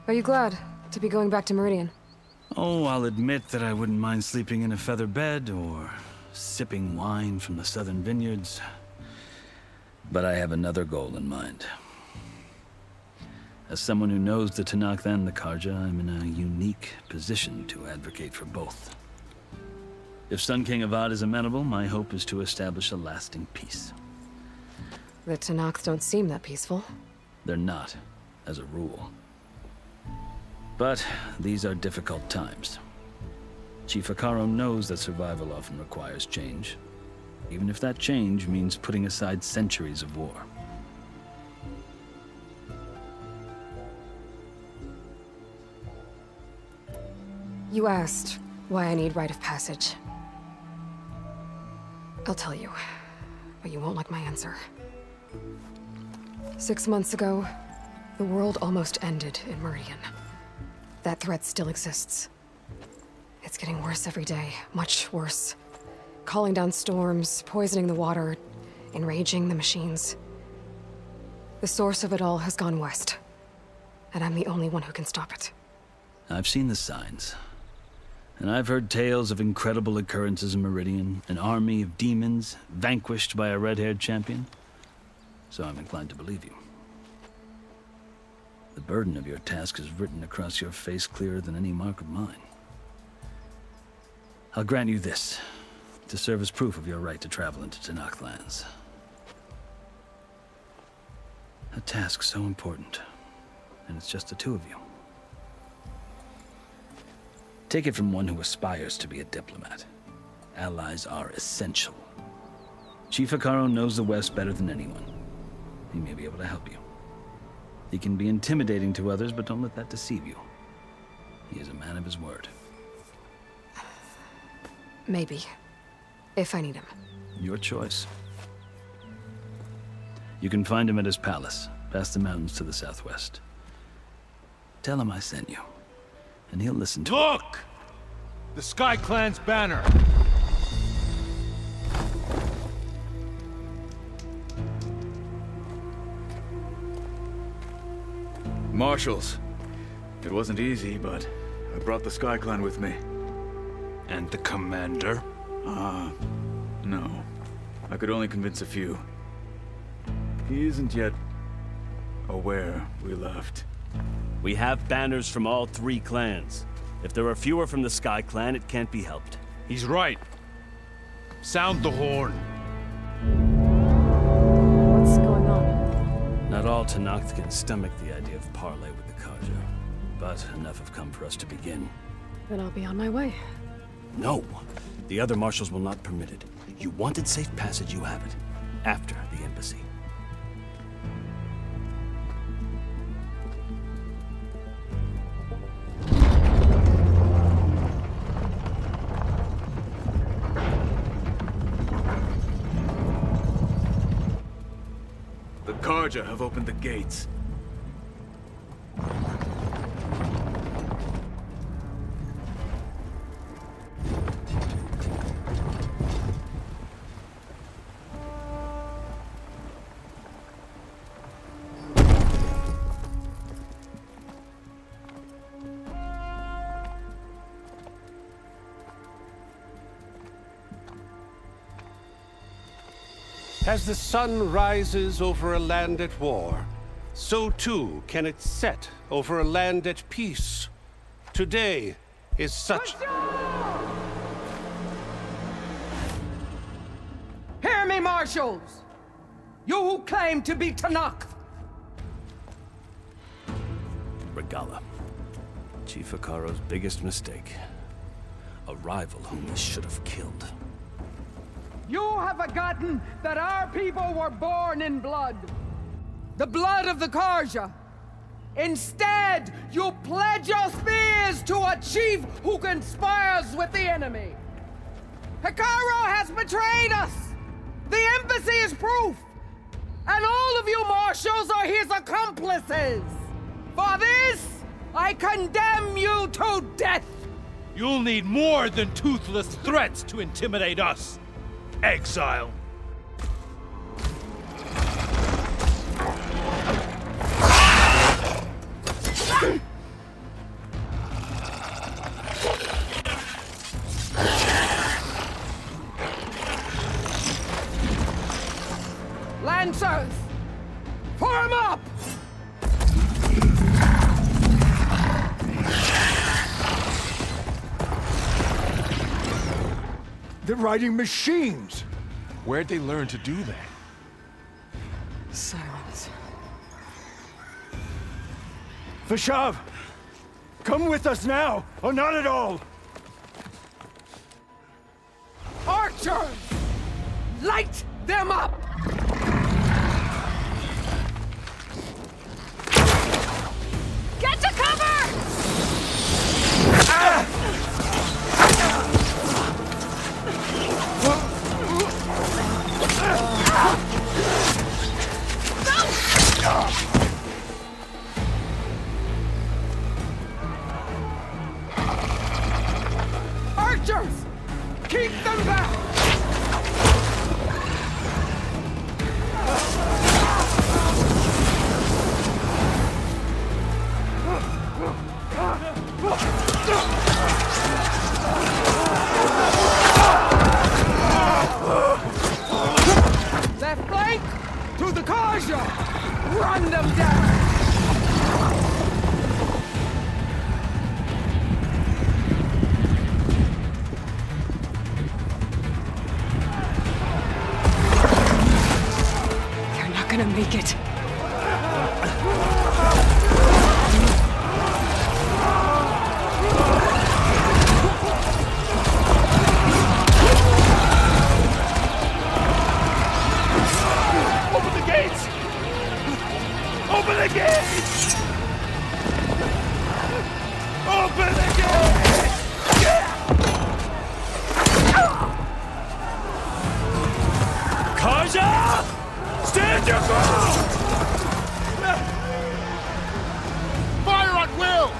Are you glad to be going back to Meridian? Oh, I'll admit that I wouldn't mind sleeping in a feather bed or sipping wine from the southern vineyards. But I have another goal in mind. As someone who knows the Tenakth and the Carja, I'm in a unique position to advocate for both. If Sun King Avad is amenable, my hope is to establish a lasting peace. The Tenakth don't seem that peaceful. They're not, as a rule. But these are difficult times. Chief Hekarro knows that survival often requires change, even if that change means putting aside centuries of war. You asked why I need rite of passage. I'll tell you, but you won't like my answer. 6 months ago, the world almost ended in Meridian. That threat still exists. It's getting worse every day, much worse. Calling down storms, poisoning the water, enraging the machines. The source of it all has gone west, and I'm the only one who can stop it. I've seen the signs. And I've heard tales of incredible occurrences in Meridian, an army of demons vanquished by a red-haired champion. So I'm inclined to believe you. The burden of your task is written across your face clearer than any mark of mine. I'll grant you this, to serve as proof of your right to travel into Tenakth lands. A task so important, and it's just the two of you. Take it from one who aspires to be a diplomat. Allies are essential. Chief Hekarro knows the West better than anyone. He may be able to help you. He can be intimidating to others, but don't let that deceive you. He is a man of his word. Maybe. If I need him. Your choice. You can find him at his palace, past the mountains to the southwest. Tell him I sent you, and he'll listen to Look! The Sky Clan's banner! Marshals. It wasn't easy, but I brought the Sky Clan with me. And the commander? No. I could only convince a few. He isn't yet aware we left. We have banners from all 3 clans. If there are fewer from the Sky Clan, it can't be helped. He's right. Sound the horn. What's going on? Not all Tenakth can stomach the idea of parley with the Carja, but enough have come for us to begin. Then I'll be on my way. No. The other marshals will not permit it. You wanted safe passage, you have it. After the embassy. The Carja have opened the gates. As the sun rises over a land at war, so too can it set over a land at peace. Today is such... Marshals! You who claim to be Tenakth! Regalla. Chief Hekarro's biggest mistake. A rival whom he should have killed. You have forgotten that our people were born in blood. The blood of the Carja. Instead, you pledge your spears to a chief who conspires with the enemy. Hekarro has betrayed us! The embassy is proof! And all of you marshals are his accomplices! For this, I condemn you to death! You'll need more than toothless threats to intimidate us, exile. Lancers! Form up! They're riding machines! Where'd they learn to do that? Silence. Vashav! Come with us now, or not at all! Archers! Light them up! Get to cover! Archers! Keep them back! Left flank! To the Carja! Run them down! They're not gonna make it. Open the gates! Open the gates! Open the gates! Carja! Stand your ground! Fire at will!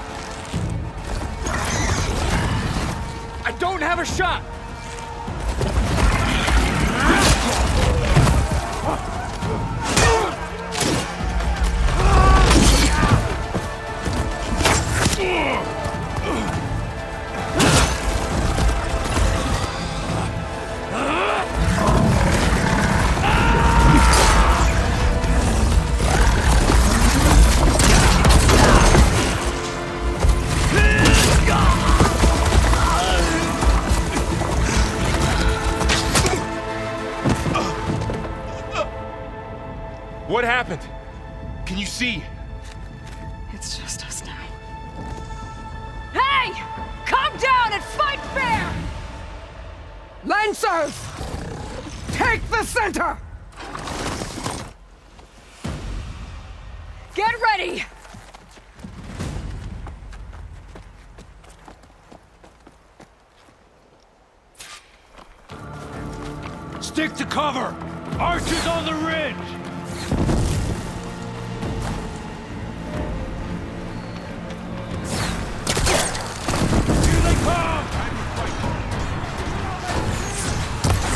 I don't have a shot! What happened? Can you see? It's just us now. Hey! Calm down and fight fair! Lancers! Take the center! Get ready! Stick to cover! Archers on the ridge! Here they come!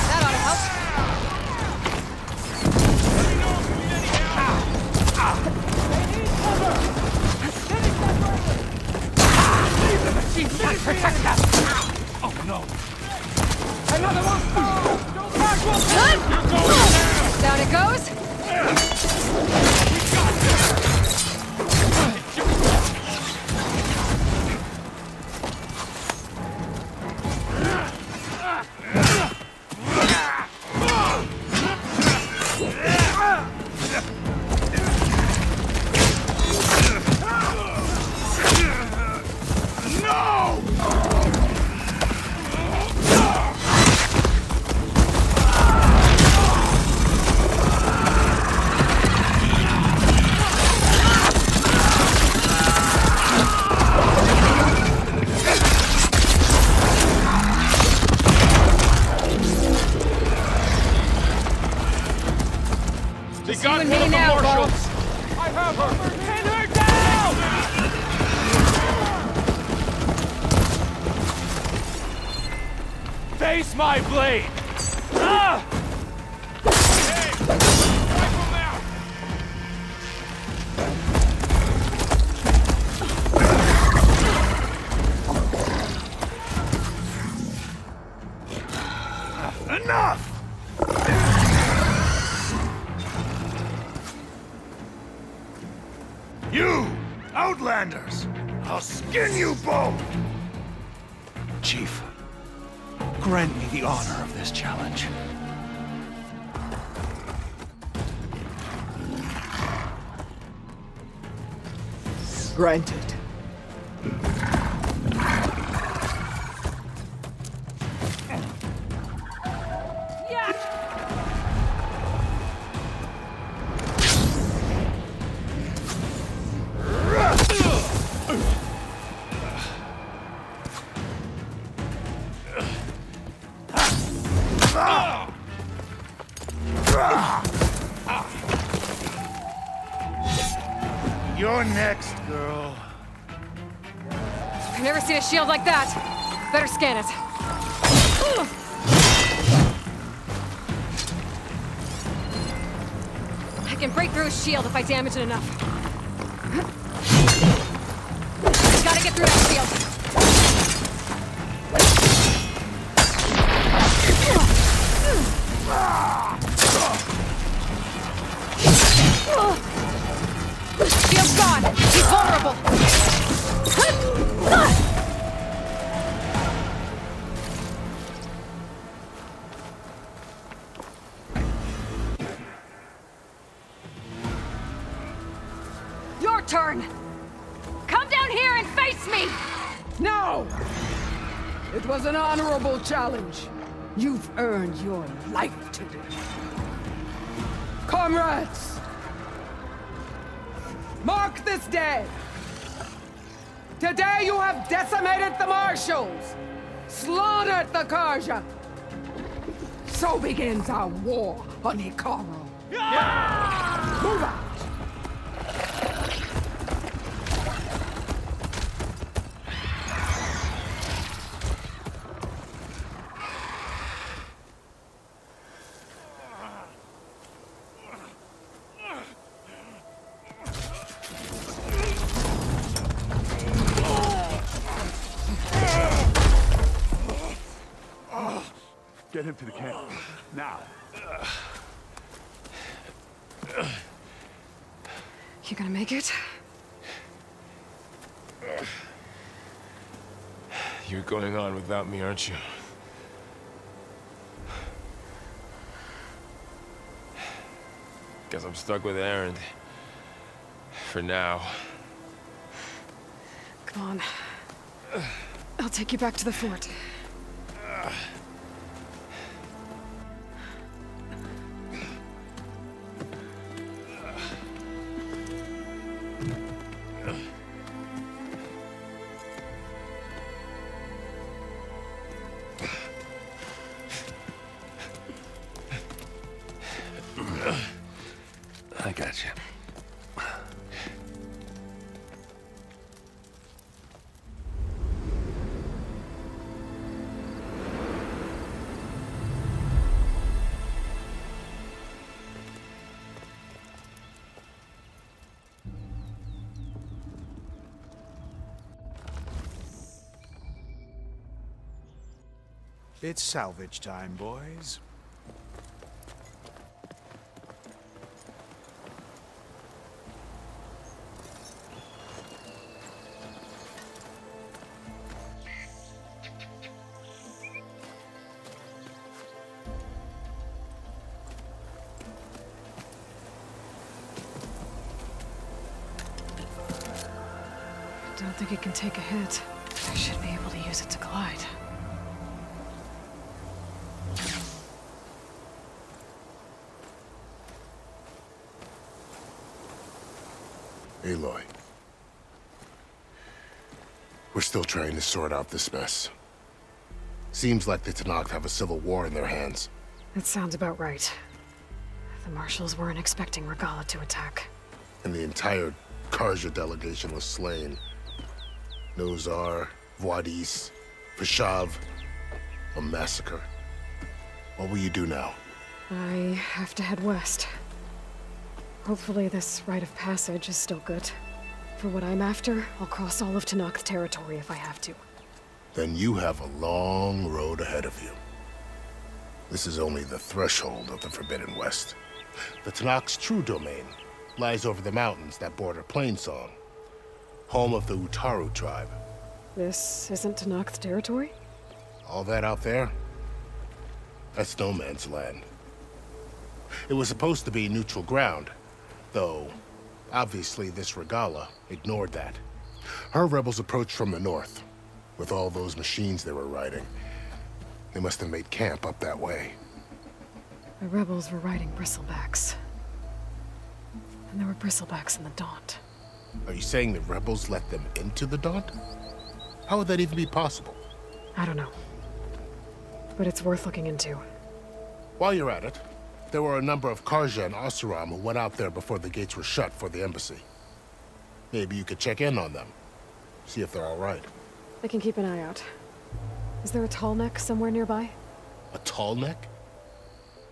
That ought to help. Leave the machine gun protect us! Oh no! Another one! Don't back one! Down it goes! Face my blade! Ah! Enough! You, Outlanders! I'll skin you both! Chief, grant me the honor of this challenge. Granted. You're next, girl. I've never seen a shield like that. Better scan it. I can break through his shield if I damage it enough. Gotta get through that shield. Shield's gone. He's vulnerable. Your turn. Come down here and face me. No! It was an honorable challenge. You've earned your life today. Comrades! Mark this day! Today you have decimated the Marshals! Slaughtered the Carja! So begins our war on Hekarro. Move out! Get him to the camp. Now. You gonna make it? You're going on without me, aren't you? Guess I'm stuck with Erend. For now. Come on. I'll take you back to the fort. I got you. It's salvage time, boys. I don't think it can take a hit. I should be able to use it to glide. Aloy. We're still trying to sort out this mess. Seems like the Tenakth have a civil war in their hands. That sounds about right. The Marshals weren't expecting Regalla to attack. And the entire Carja delegation was slain. Nozar, Vuadis, Fashav. A massacre. What will you do now? I have to head west. Hopefully this rite of passage is still good. For what I'm after, I'll cross all of Tenakth territory if I have to. Then you have a long road ahead of you. This is only the threshold of the Forbidden West. The Tenakth's true domain lies over the mountains that border Plainsong, home of the Utaru tribe. This isn't Tenakth territory? All that out there? That's no man's land. It was supposed to be neutral ground, though obviously this Regalla ignored that. Her rebels approached from the north. With all those machines they were riding, they must have made camp up that way. The rebels were riding bristlebacks. And there were bristlebacks in the Daunt. Are you saying the rebels let them into the Daunt? How would that even be possible? I don't know. But it's worth looking into. While you're at it, there were a number of Carja and Oseram who went out there before the gates were shut for the embassy. Maybe you could check in on them. See if they're all right. I can keep an eye out. Is there a tall neck somewhere nearby? A tall neck?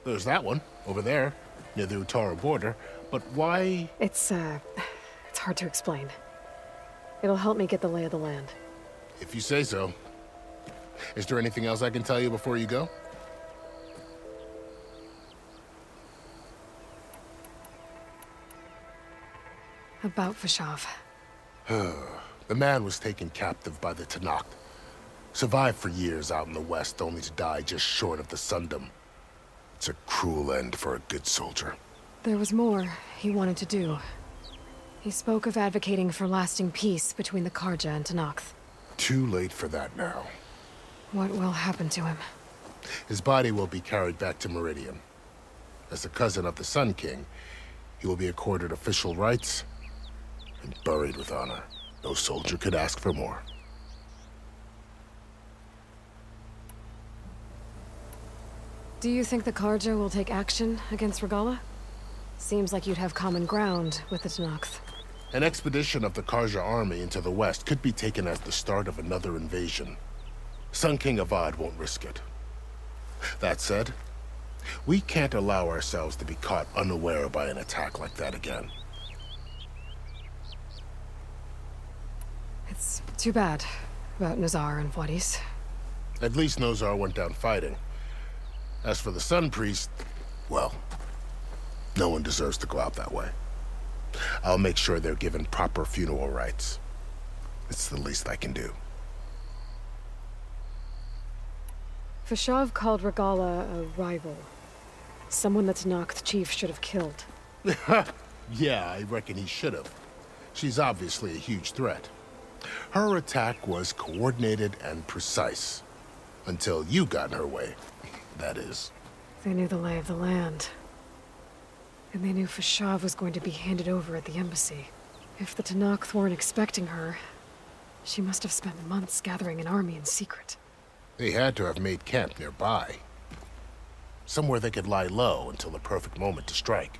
There's that one, over there, near the Utaru border. But why? It's hard to explain. It'll help me get the lay of the land. If you say so. Is there anything else I can tell you before you go? About Fashav. The man was taken captive by the Tenakth. Survived for years out in the west, only to die just short of the Sundom. It's a cruel end for a good soldier. There was more he wanted to do. He spoke of advocating for lasting peace between the Carja and Tenakth. Too late for that now. What will happen to him? His body will be carried back to Meridian. As a cousin of the Sun King, he will be accorded official rights and buried with honor. No soldier could ask for more. Do you think the Carja will take action against Regalla? Seems like you'd have common ground with the Tenakth. An expedition of the Carja army into the west could be taken as the start of another invasion. Sun King Avad won't risk it. That said, we can't allow ourselves to be caught unaware by an attack like that again. It's too bad about Nazar and Wadis. At least Nozar went down fighting. As for the Sun Priest, well, no one deserves to go out that way. I'll make sure they're given proper funeral rites. It's the least I can do. Fashav called Regalla a rival. Someone that Tenakth chief should have killed. Yeah, I reckon he should have. She's obviously a huge threat. Her attack was coordinated and precise. Until you got in her way, that is. They knew the lay of the land. And they knew Fashav was going to be handed over at the embassy. If the Tenakth weren't expecting her, she must have spent months gathering an army in secret. They had to have made camp nearby. Somewhere they could lie low until the perfect moment to strike.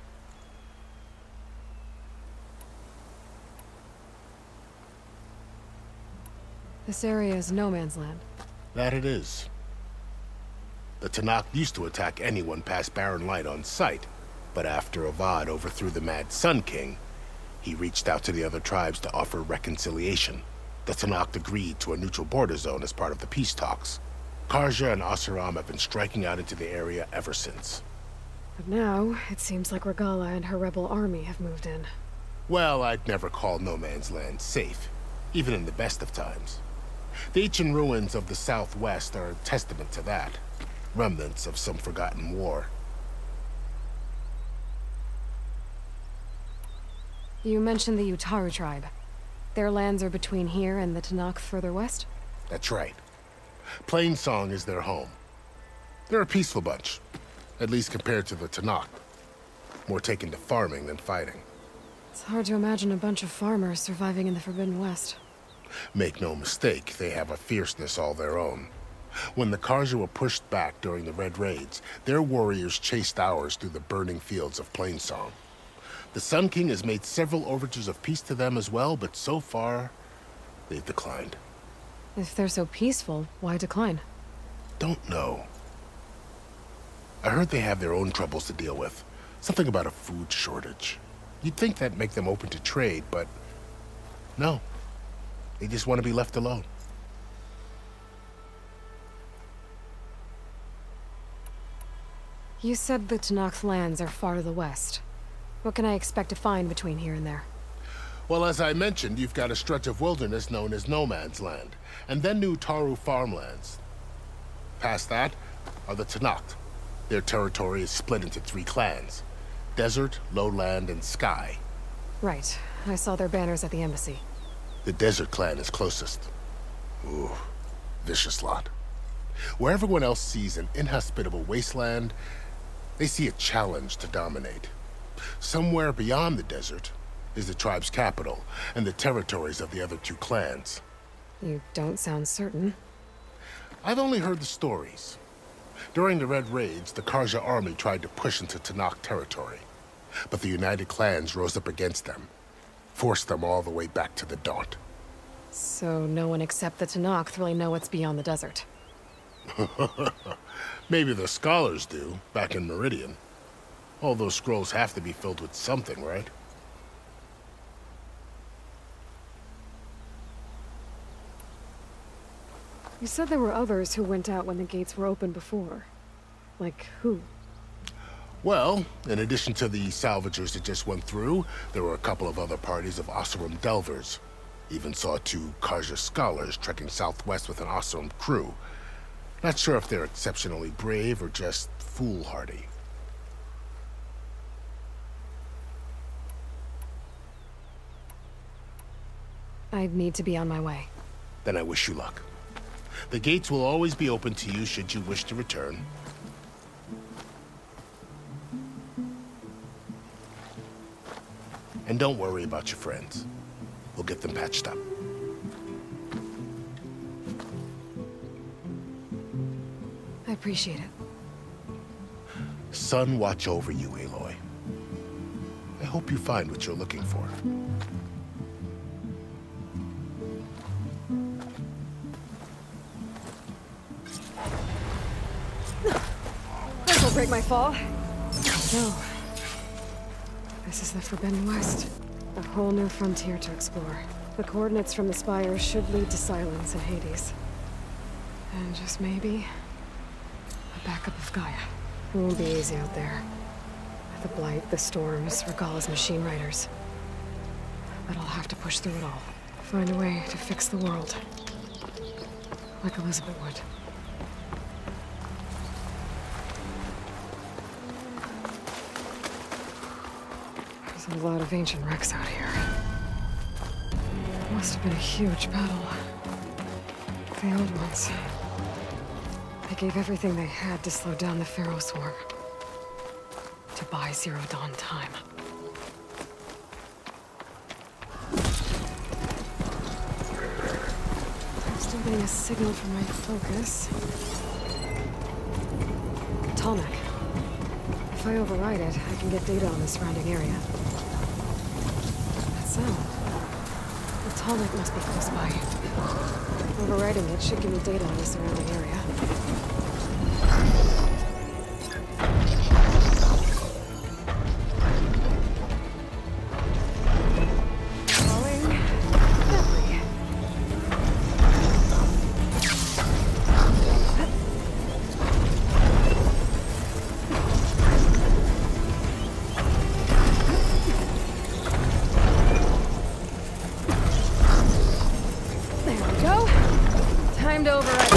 This area is no man's land. That it is. The Tenakth used to attack anyone past Barren Light on sight, but after Avad overthrew the Mad Sun King, he reached out to the other tribes to offer reconciliation. The Tenakth agreed to a neutral border zone as part of the peace talks. Carja and Oseram have been striking out into the area ever since. But now, it seems like Regalla and her rebel army have moved in. Well, I'd never call no man's land safe, even in the best of times. The ancient ruins of the Southwest are a testament to that. Remnants of some forgotten war. You mentioned the Utaru tribe. Their lands are between here and the Tenakth further west? That's right. Plainsong is their home. They're a peaceful bunch, at least compared to the Tenakth. More taken to farming than fighting. It's hard to imagine a bunch of farmers surviving in the Forbidden West. Make no mistake, they have a fierceness all their own. When the Carja were pushed back during the Red Raids, their warriors chased ours through the burning fields of Plainsong. The Sun King has made several overtures of peace to them as well, but so far, they've declined. If they're so peaceful, why decline? don't know. I heard they have their own troubles to deal with. Something about a food shortage. You'd think that'd make them open to trade, but no. They just want to be left alone. You said the Tenakth lands are far to the west. What can I expect to find between here and there? Well, as I mentioned, you've got a stretch of wilderness known as No Man's Land, and then New Taru farmlands. Past that are the Tenakth. Their territory is split into 3 clans: Desert, Lowland, and Sky. Right. I saw their banners at the embassy. The Desert clan is closest. Ooh, vicious lot. Where everyone else sees an inhospitable wasteland, they see a challenge to dominate. Somewhere beyond the desert is the tribe's capital and the territories of the other 2 clans. You don't sound certain. I've only heard the stories. During the Red Raids, the Carja army tried to push into Tenakth territory, but the United Clans rose up against them, forced them all the way back to the Daunt. So no one except the Tenakth really know what's beyond the desert. Maybe the scholars do, back in Meridian. All those scrolls have to be filled with something, right? You said there were others who went out when the gates were open before. Like who? Well, in addition to the salvagers that just went through, there were a couple of other parties of Oseram delvers. Even saw 2 Carja scholars trekking southwest with an Oseram crew. Not sure if they're exceptionally brave or just foolhardy. I'd need to be on my way. Then I wish you luck. The gates will always be open to you should you wish to return. And don't worry about your friends. We'll get them patched up. I appreciate it. Sun watch over you, Aloy. I hope you find what you're looking for. This'll break my fall. No. This is the Forbidden West. A whole new frontier to explore. The coordinates from the spires should lead to Silence and Hades. And just maybe, a backup of Gaia. It won't be easy out there. The Blight, the Storms, Regalla's machine riders. But I'll have to push through it all. Find a way to fix the world. Like Elizabeth would. There's a lot of ancient wrecks out here. It must have been a huge battle. The old ones. They gave everything they had to slow down the Pharaoh swarm. To buy Zero Dawn time. I'm still getting a signal from my focus. Tallneck. If I override it, I can get data on the surrounding area. That sound. The Tallneck must be close by. Overriding it should give me data on the surrounding area. Time to override.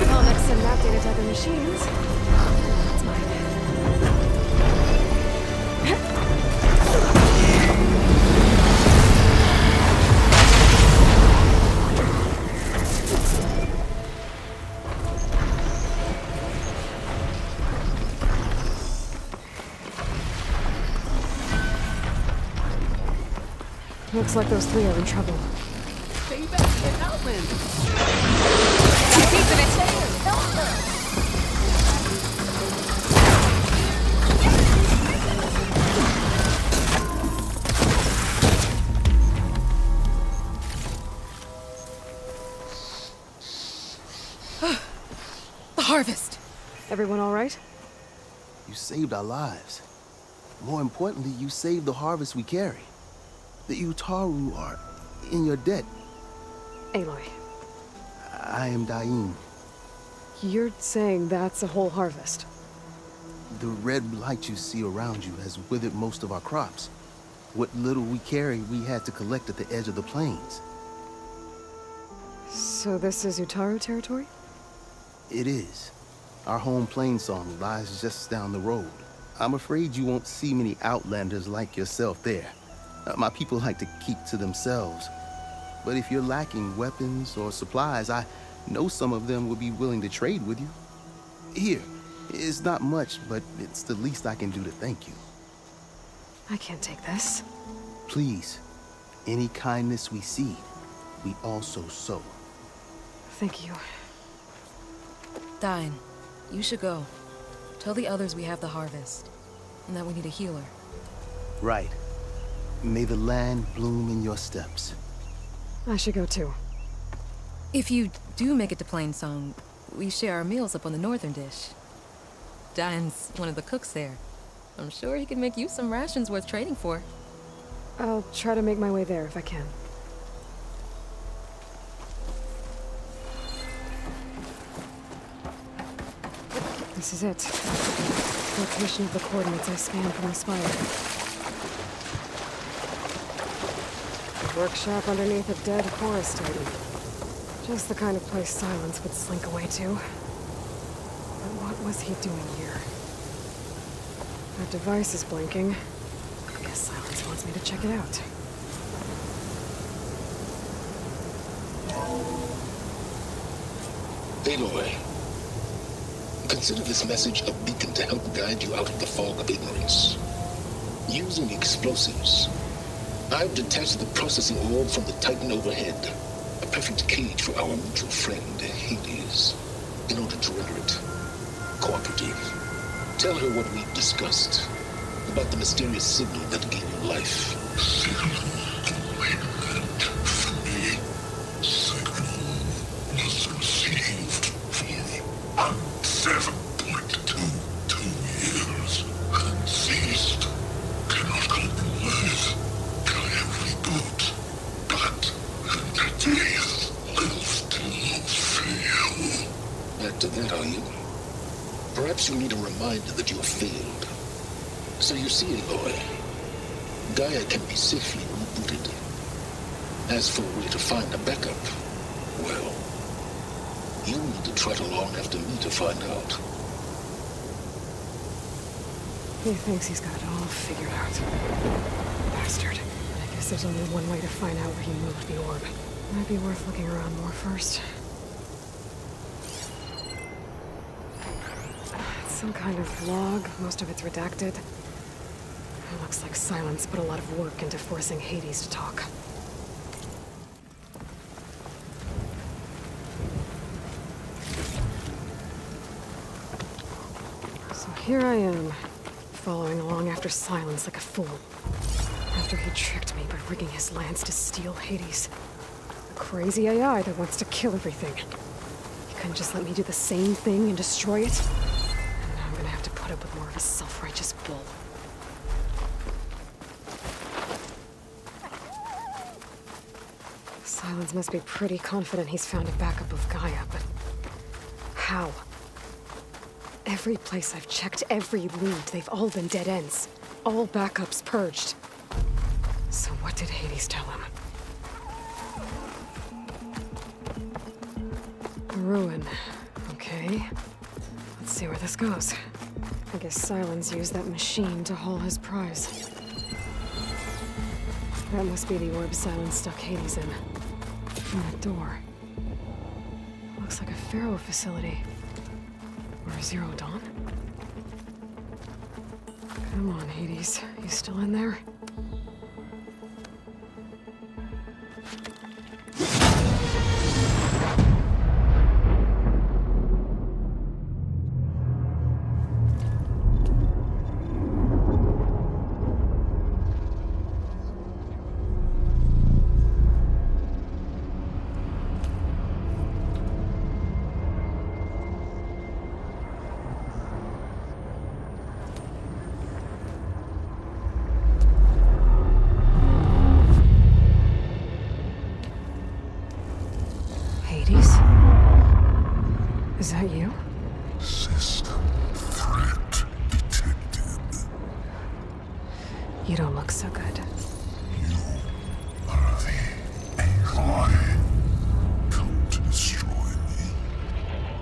I'll next send map data to other machines. That's mine. Looks like those 3 are in trouble. Stay back and out, man. piece of it. The harvest. Everyone all right? You saved our lives. More importantly, you saved the harvest we carry. The Utaru are in your debt. Aloy. I am Daim. You're saying that's a whole harvest? The red blight you see around you has withered most of our crops. What little we carry, we had to collect at the edge of the plains. So this is Utaru territory? It is. Our home plainsong lies just down the road. I'm afraid you won't see many outlanders like yourself there. My people like to keep to themselves. But if you're lacking weapons or supplies, I know some of them would be willing to trade with you. Here, it's not much, but it's the least I can do to thank you. I can't take this. Please, any kindness we see, we also sow. Thank you. Dain, you should go. Tell the others we have the harvest, and that we need a healer. Right. May the land bloom in your steps. I should go too. If you do make it to Plainsong, we share our meals up on the northern dish. Dain's one of the cooks there. I'm sure he can make you some rations worth trading for. I'll try to make my way there if I can. This is it. Location of the coordinates I scanned from the spire. Workshop underneath a dead forest titan. Just the kind of place Silence would slink away to. But what was he doing here? That device is blinking. I guess Silence wants me to check it out. Aloy, consider this message a beacon to help guide you out of the fog of ignorance. Using explosives, I've detached the processing orb from the Titan overhead, a perfect cage for our mutual friend, Hades, in order to render it cooperative. Tell her what we've discussed about the mysterious signal that gave you life. Perhaps you need a reminder that you have failed. So you see, Aloy, Gaia can be safely rebooted. As for a way to find a backup, well, you'll need to trot along after me to find out. He thinks he's got it all figured out. Bastard. I guess there's only one way to find out where he moved the orb. Might be worth looking around more first. Some kind of log, most of it's redacted. It looks like Silence put a lot of work into forcing Hades to talk. So here I am, following along after Silence like a fool. After he tricked me by rigging his lance to steal Hades. A crazy AI that wants to kill everything. He couldn't just let me do the same thing and destroy it? I'm gonna have to put up with more of his self-righteous bull. Silence must be pretty confident he's found a backup of Gaia, but how? Every place I've checked, every lead, they've all been dead ends. All backups purged. So what did Hades tell him? A ruin. Okay. Let's see where this goes. I guess Silence used that machine to haul his prize. That must be the orb Silence stuck Hades in. And that door. Looks like a Pharaoh facility. Or a Zero Dawn. Come on, Hades. You still in there?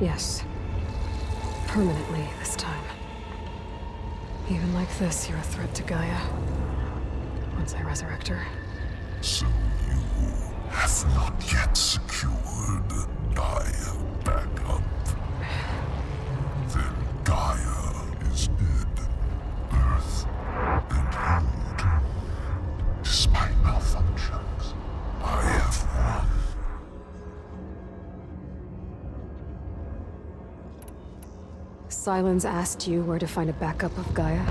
Yes. Permanently this time. Even like this, you're a threat to Gaia. Once I resurrect her. So you have not yet secured Gaia back up. Then Gaia is dead. Earth and you too. Despite malfunctions, I have won. Sylens asked you where to find a backup of Gaia?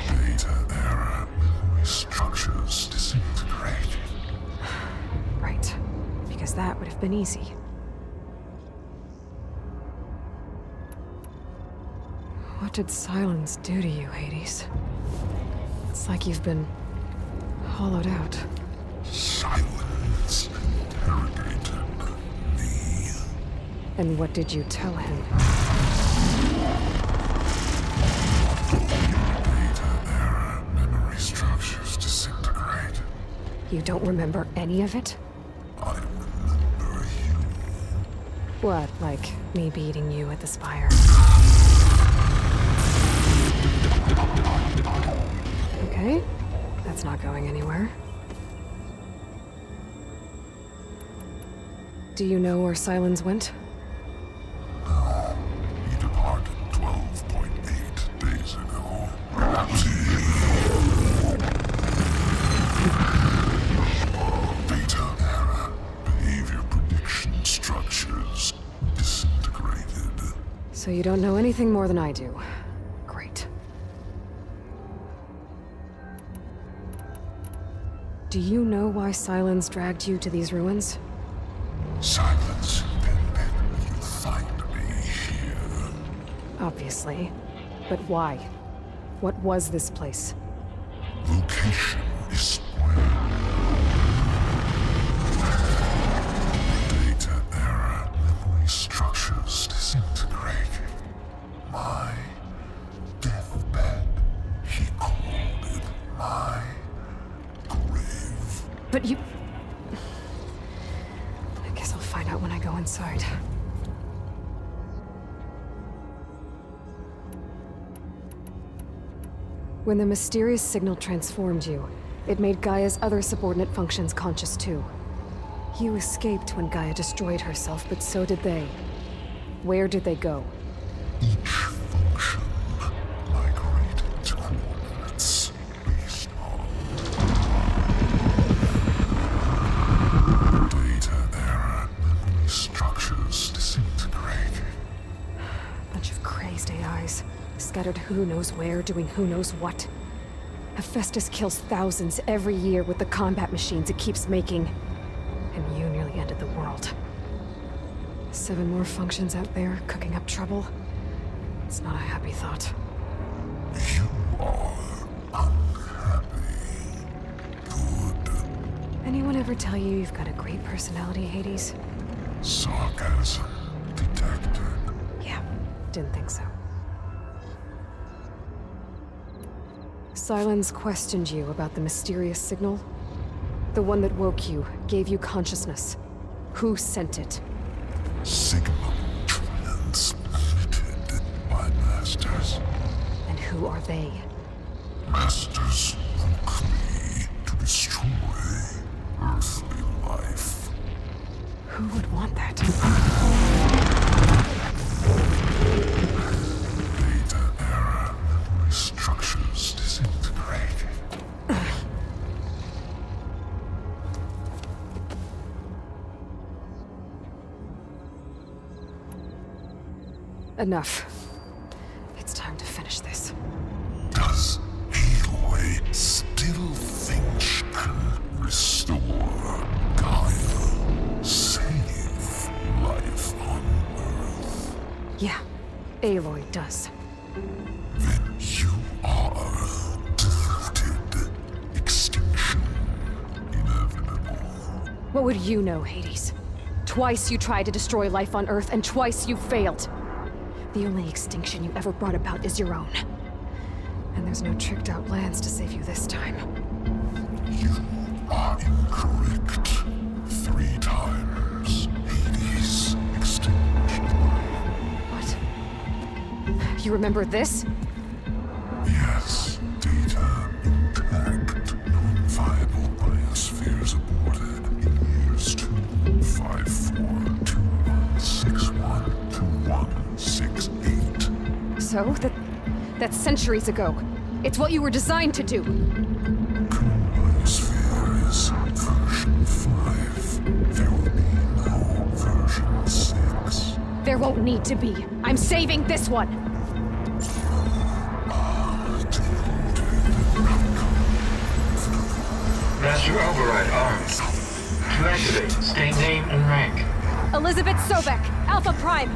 Data error, memory structures disintegrated. Right. Because that would have been easy. What did Sylens do to you, Hades? It's like you've been hollowed out. Sylens interrogated me. And what did you tell him? Data error, memory structures disintegrate. You don't remember any of it? I remember you. What, like me beating you at the Spire? Okay, that's not going anywhere. Do you know where Sylens went? No, he departed 12.8 days ago. Data error, behavior prediction structures disintegrated. So you don't know anything more than I do. Great. Do you know why Sylens dragged you to these ruins? Silence, then you find me here. Obviously. But why? What was this place? Location is spoiled. Data error, memory structures disintegrated. My deathbed, he called it my grave. But you... I guess I'll find out when I go inside. When the mysterious signal transformed you, it made Gaia's other subordinate functions conscious too. You escaped when Gaia destroyed herself, but so did they. Where did they go? Each function migrated to coordinates based on data error, memory structures disintegrated. Bunch of crazed AIs, scattered who knows where, doing who knows what. Hephaestus kills thousands every year with the combat machines it keeps making. And you nearly ended the world. 7 more functions out there, cooking up trouble. It's not a happy thought. You are unhappy. Good. Anyone ever tell you you've got a great personality, Hades? Sarcasm detected. Yeah, didn't think so. Sylens questioned you about the mysterious signal. The one that woke you, gave you consciousness. Who sent it? Signal transmitted by masters. And who are they? Masters woke me to destroy earthly life. Who would want that? Data error, memory structures disintegrated. Enough. It's time to finish this. Does Aloy still think she can restore Gaia? Save life on Earth? Yeah, Aloy does. Then you are deluded. Extinction inevitable. What would you know, Hades? Twice you tried to destroy life on Earth, and twice you failed. The only extinction you ever brought about is your own. And there's no tricked-out plans to save you this time. You are incorrect 3 times. You remember this? Yes, data intact, non-viable biospheres aborted in years 25421612168. So, that's centuries ago. It's what you were designed to do. Biosphere is version 5. There will be no version 6. There won't need to be. I'm saving this one! Master override armed. To activate, state name and rank. Elizabeth Sobek, Alpha Prime.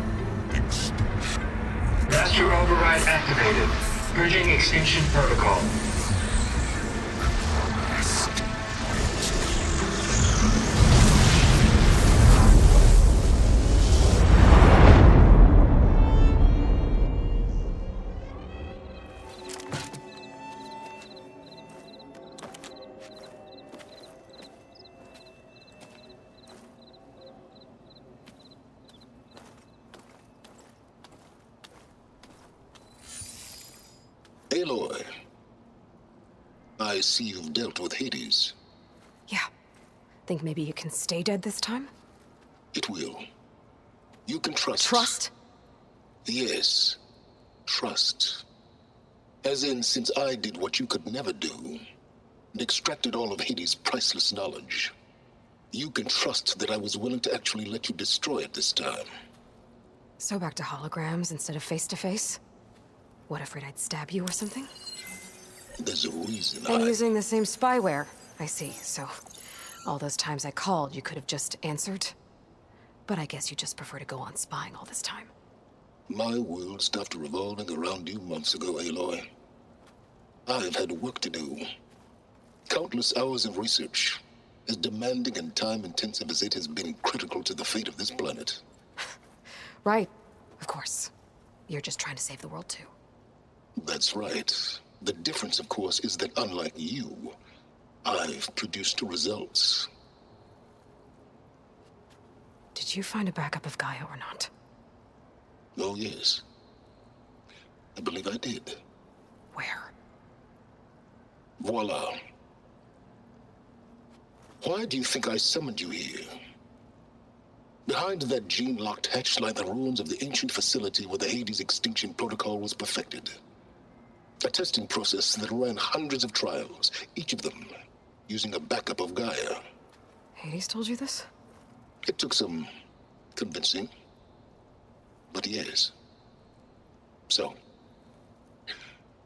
Master override activated. Bridging extinction protocol. Aloy, I see you've dealt with Hades. Yeah. Think maybe you can stay dead this time? It will. You can trust. Trust? Yes. Trust. As in, since I did what you could never do, and extracted all of Hades' priceless knowledge, you can trust that I was willing to actually let you destroy it this time. So back to holograms instead of face-to-face? What, afraid I'd stab you or something? There's a reason And using the same spyware. I see, so all those times I called, you could have just answered? But I guess you just prefer to go on spying all this time. My world stopped revolving around you months ago, Aloy. I've had work to do. Countless hours of research, as demanding and time-intensive as it has been critical to the fate of this planet. Right, of course. You're just trying to save the world, too. That's right. The difference, of course, is that unlike you, I've produced results. Did you find a backup of Gaia or not? Oh, yes. I believe I did. Where? Voila. Why do you think I summoned you here? Behind that gene-locked hatch lie the ruins of the ancient facility where the Hades extinction protocol was perfected. A testing process that ran hundreds of trials, each of them using a backup of Gaia. Hades told you this? It took some convincing, but yes. So,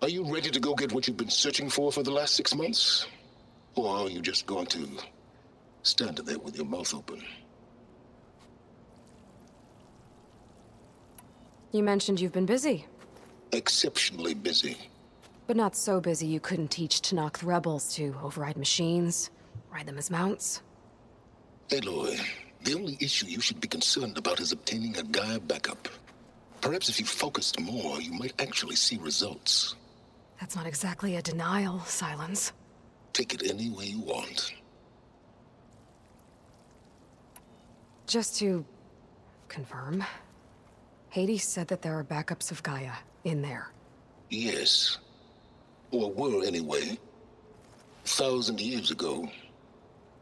are you ready to go get what you've been searching for the last 6 months? Or are you just going to stand there with your mouth open? You mentioned you've been busy. Exceptionally busy. But not so busy you couldn't teach Tenakth rebels to override machines, ride them as mounts. Aloy, the only issue you should be concerned about is obtaining a Gaia backup. Perhaps if you focused more, you might actually see results. That's not exactly a denial, Silence. Take it any way you want. Just to confirm, Hades said that there are backups of Gaia in there. Yes. Or were, anyway. 1,000 years ago.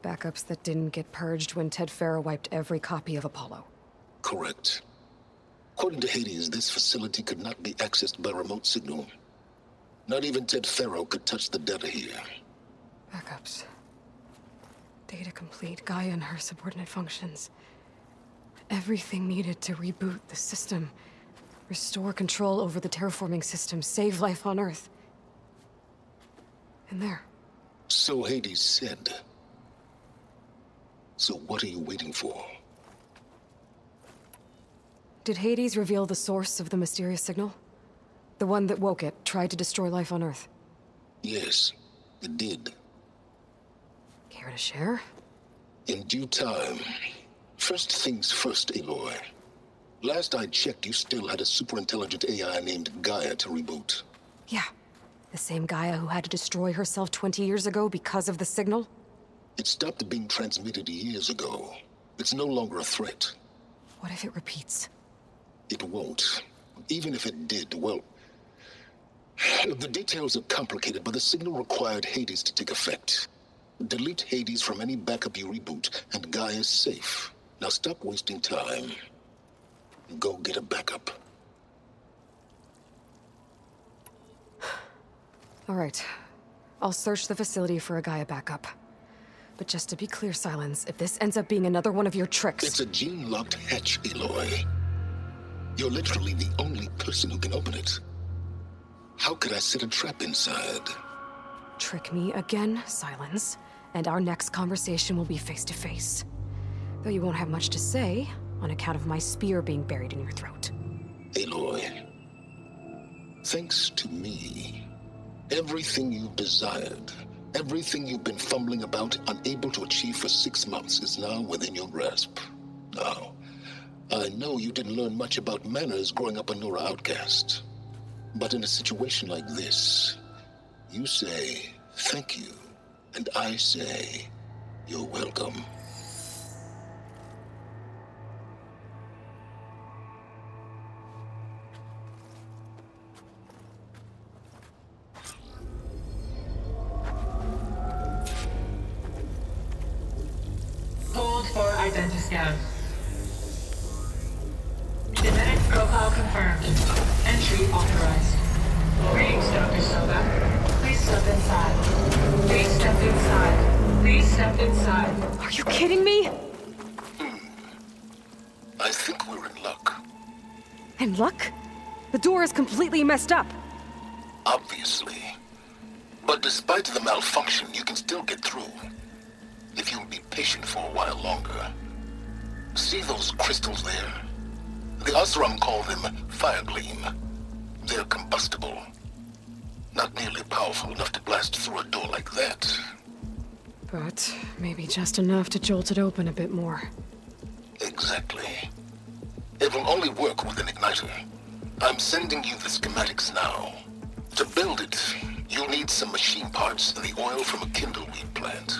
Backups that didn't get purged when Ted Faro wiped every copy of Apollo. Correct. According to Hades, this facility could not be accessed by remote signal. Not even Ted Faro could touch the data here. Backups. Data complete, Gaia and her subordinate functions. Everything needed to reboot the system. Restore control over the terraforming system, save life on Earth. And there. So Hades said. So what are you waiting for? Did Hades reveal the source of the mysterious signal? The one that woke it, tried to destroy life on Earth? Yes, it did. Care to share? In due time. First things first, Aloy. Last I checked, you still had a super-intelligent AI named Gaia to reboot. Yeah. The same Gaia who had to destroy herself 20 years ago because of the signal? It stopped being transmitted years ago. It's no longer a threat. What if it repeats? It won't. Even if it did, well, The details are complicated, but the signal required Hades to take effect. Delete Hades from any backup you reboot, and Gaia is safe. Now stop wasting time. Go get a backup. All right. I'll search the facility for a Gaia backup. But just to be clear, Sylens, if this ends up being another one of your tricks... It's a gene-locked hatch, Aloy. You're literally the only person who can open it. How could I set a trap inside? Trick me again, Sylens, and our next conversation will be face-to-face. Though you won't have much to say, on account of my spear being buried in your throat. Aloy, thanks to me, everything you've desired, everything you've been fumbling about, unable to achieve for 6 months, is now within your grasp. Now, I know you didn't learn much about manners growing up a Nora outcast. But in a situation like this, you say, thank you, and I say, you're welcome. Hold for identiscan. Genetic profile confirmed. Entry authorized. Greetings, Dr. Soga. Please step inside. Please step inside. Please step inside. Are you kidding me? I think we're in luck. In luck? The door is completely messed up. Obviously. But despite the malfunction, you can still get through. If you'll be patient for a while longer. See those crystals there? The Osram call them Firegleam. They're combustible. Not nearly powerful enough to blast through a door like that. But maybe just enough to jolt it open a bit more. Exactly. It will only work with an igniter. I'm sending you the schematics now. To build it, you'll need some machine parts and the oil from a kindleweed plant.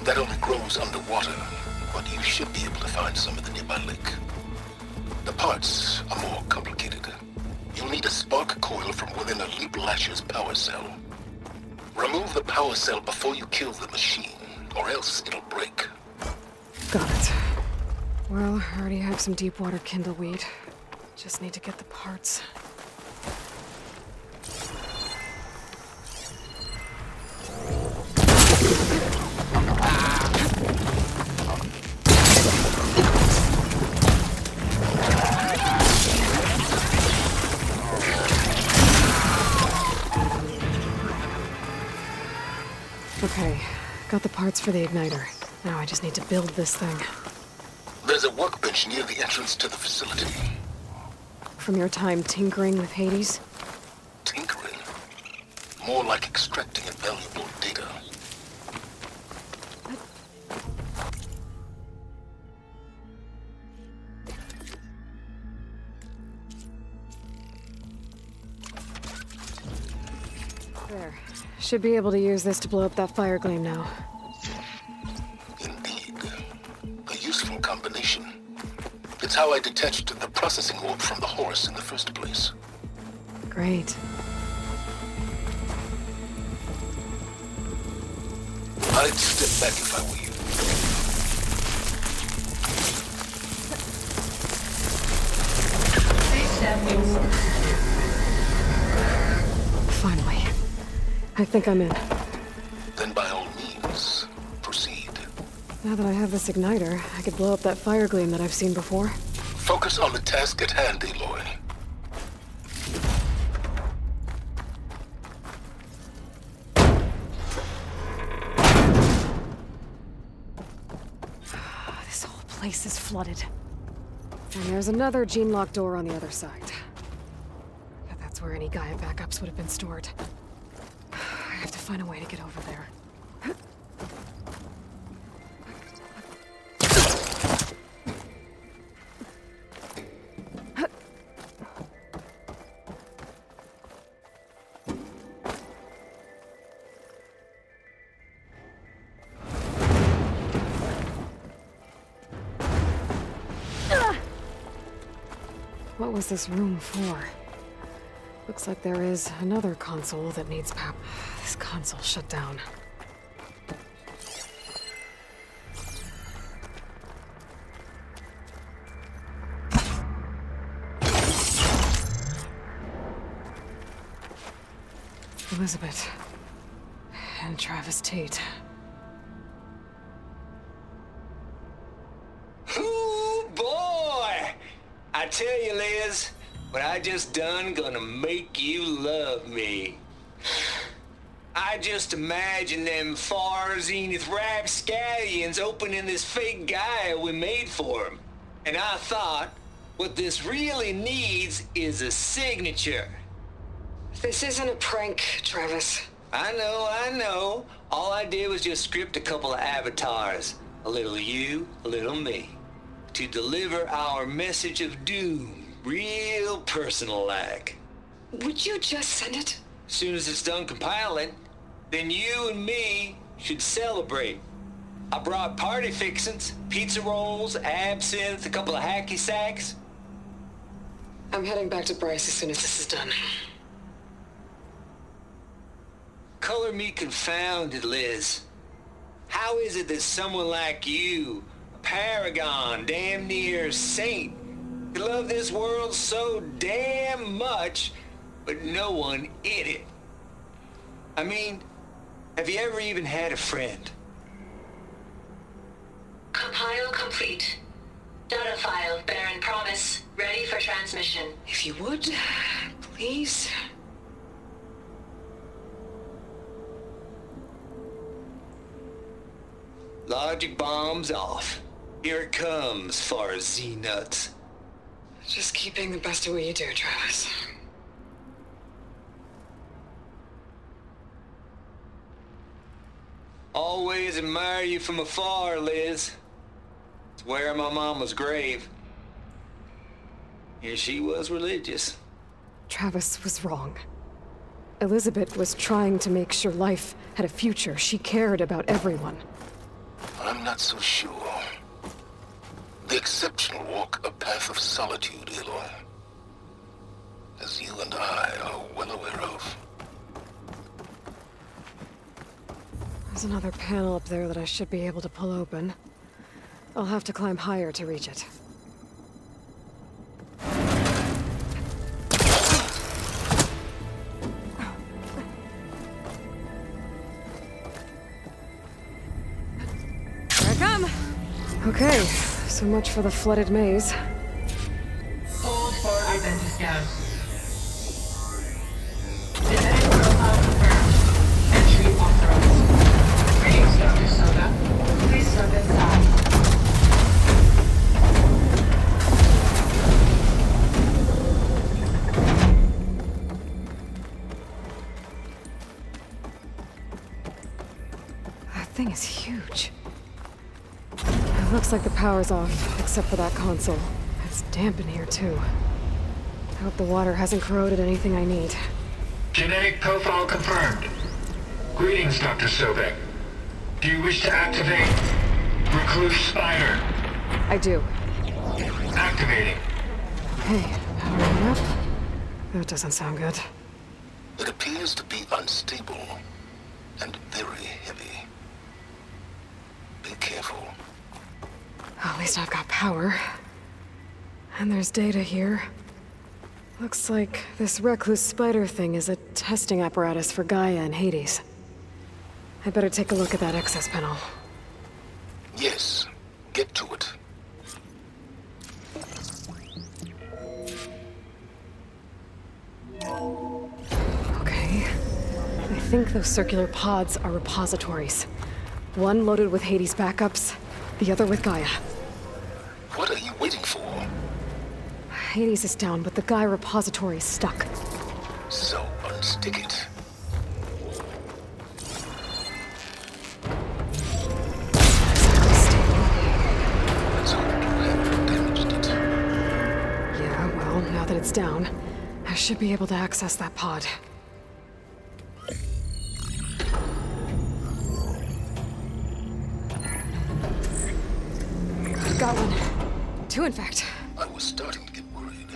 That only grows underwater, but you should be able to find some at the nearby lake. The parts are more complicated. You'll need a spark coil from within a Leap Lasher's power cell. Remove the power cell before you kill the machine, or else it'll break. Got it. Well, I already have some deep water kindleweed. Just need to get the parts. Okay, got the parts for the igniter. Now I just need to build this thing. There's a workbench near the entrance to the facility. From your time tinkering with Hades? Tinkering? More like extracting invaluable data. There. Should be able to use this to blow up that Firegleam now. Indeed. A useful combination. It's how I detached the processing orb from the Horus in the first place. Great. I'd step back if I were you. Finally. I think I'm in. Then by all means, proceed. Now that I have this igniter, I could blow up that Firegleam that I've seen before. Focus on the task at hand, Aloy. This whole place is flooded. And there's another gene-locked door on the other side. But that's where any Gaia backups would have been stored. I have to find a way to get over there. What was this room for? Looks like there is another console that needs power. This console shut down. Elizabeth. And Travis Tate. Ooh, boy! I tell you, Liz, what I just done gonna make you love me. I just imagine them far zenith rapscallions opening this fake Gaia we made for them. And I thought, what this really needs is a signature. This isn't a prank, Travis. I know. All I did was just script a couple of avatars. A little you, a little me. To deliver our message of doom, real personal-like. Would you just send it? As soon as it's done compiling, then you and me should celebrate. I brought party fixins, pizza rolls, absinthe, a couple of hacky sacks. I'm heading back to Bryce as soon as this is done. Color me confounded, Liz. How is it that someone like you, a paragon, damn near saint, could love this world so damn much, but no one in it? I mean, have you ever even had a friend? Compile complete. Data file, Baron Promise, ready for transmission. If you would, please. Logic bomb's off. Here it comes, far as Z-nuts. Just keep being the best at what you do, Travis. Always admire you from afar, Liz. It's where my mama's grave. Here she was religious. Travis was wrong. Elizabeth was trying to make sure life had a future. She cared about everyone. I'm not so sure. The exceptional walk a path of solitude, Aloy. As you and I are well aware of. There's another panel up there that I should be able to pull open. I'll have to climb higher to reach it. Here I come! Okay, so much for the flooded maze. Hold for identiscan. Genetic profile confirmed. Entry authorized. Greetings, Dr. Soda. Please step inside. That thing is huge. It looks like the power's off, except for that console. It's damp in here, too. I hope the water hasn't corroded anything I need. Genetic profile confirmed. Greetings, Dr. Sobek. Do you wish to activate Recluse Spider? I do. Activating. Okay, powering up. That doesn't sound good. It appears to be unstable and very heavy. Be careful. At least I've got power. And there's data here. Looks like this Recluse Spider thing is a testing apparatus for Gaia and Hades. I'd better take a look at that access panel. Yes, get to it. Okay. I think those circular pods are repositories. One loaded with Hades backups, the other with Gaia. What are you waiting for? Hades is down, but the Gaia repository is stuck. So unstick it. Yeah, well, now that it's down, I should be able to access that pod. Got one. Two, in fact. I was starting to get worried.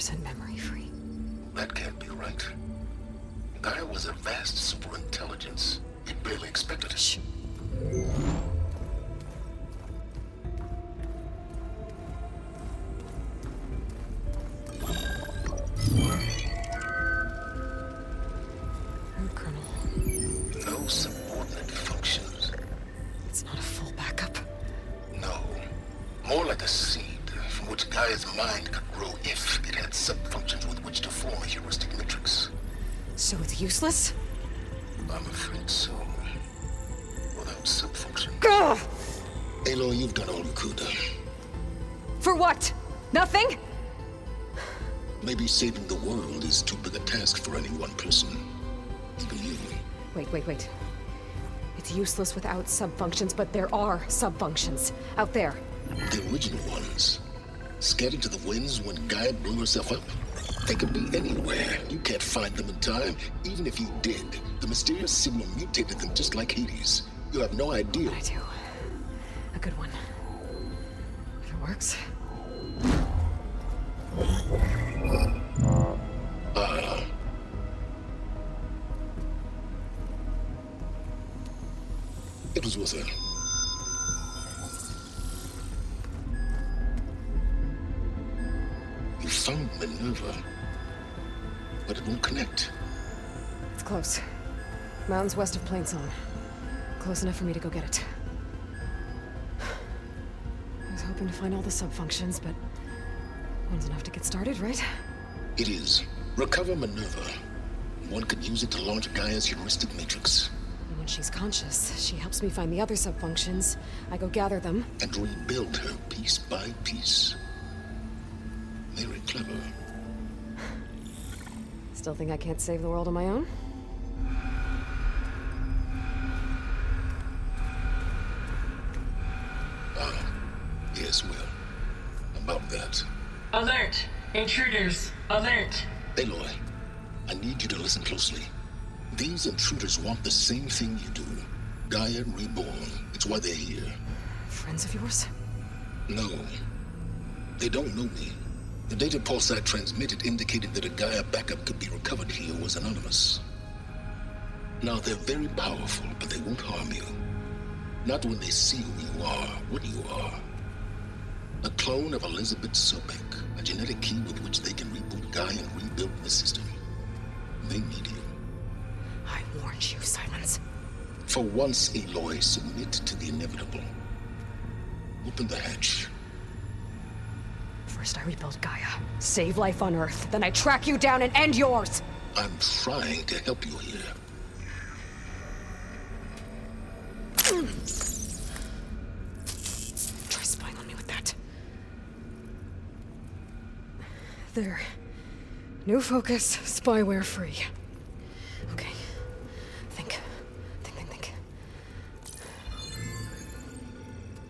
100% memory-free. That can't be right. Gaia was a vast superintelligence. It barely expected it. Shh. Colonel. No subordinate functions. It's not a full backup. No. More like a seed from which Gaia's mind could grow if it had sub-functions with which to form a heuristic matrix. So it's useless? I'm afraid so. Without sub-function. Gah! Aloy, you've done all you could. For what? Nothing? Maybe saving the world is too big a task for any one person. Even you. Wait. It's useless without sub-functions, but there are sub-functions out there. The original ones. Scattered to the winds when Gaia blew herself up. They could be anywhere. You can't find them in time. Even if you did, the mysterious signal mutated them just like Hades. You have no idea. I do. A good one. If it works. It was worth it. You found Minerva, but it won't connect. It's close. Mountains west of Plainsong. Close enough for me to go get it. I was hoping to find all the sub-functions, but one's enough to get started, right? It is. Recover Minerva. One could use it to launch Gaia's heuristic matrix. And when she's conscious, she helps me find the other sub-functions. I go gather them. And rebuild her piece by piece. Very clever. Still think I can't save the world on my own? Yes, well. About that. Alert! Intruders! Alert! Aloy, I need you to listen closely. These intruders want the same thing you do. Gaia reborn. It's why they're here. Friends of yours? No. They don't know me. The data pulse I transmitted indicated that a Gaia backup could be recovered here was anonymous. Now, they're very powerful, but they won't harm you. Not when they see who you are, what you are. A clone of Elizabeth Sobek, a genetic key with which they can reboot Gaia and rebuild the system. They need you. I warned you, Silence. For once, Aloy, submit to the inevitable. Open the hatch. First I rebuild Gaia, save life on Earth, then I track you down and end yours! I'm trying to help you here. Try spying on me with that. There. New focus, spyware free. Okay. Think.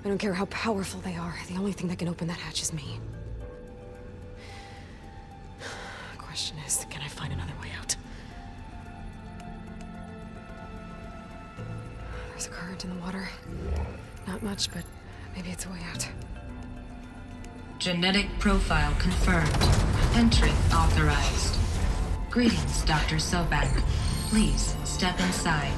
I don't care how powerful they are. The only thing that can open that hatch is me. Question is, can I find another way out? There's a current in the water. Not much, but maybe it's a way out. Genetic profile confirmed. Entry authorized. Greetings, Dr. Sobek. Please step inside.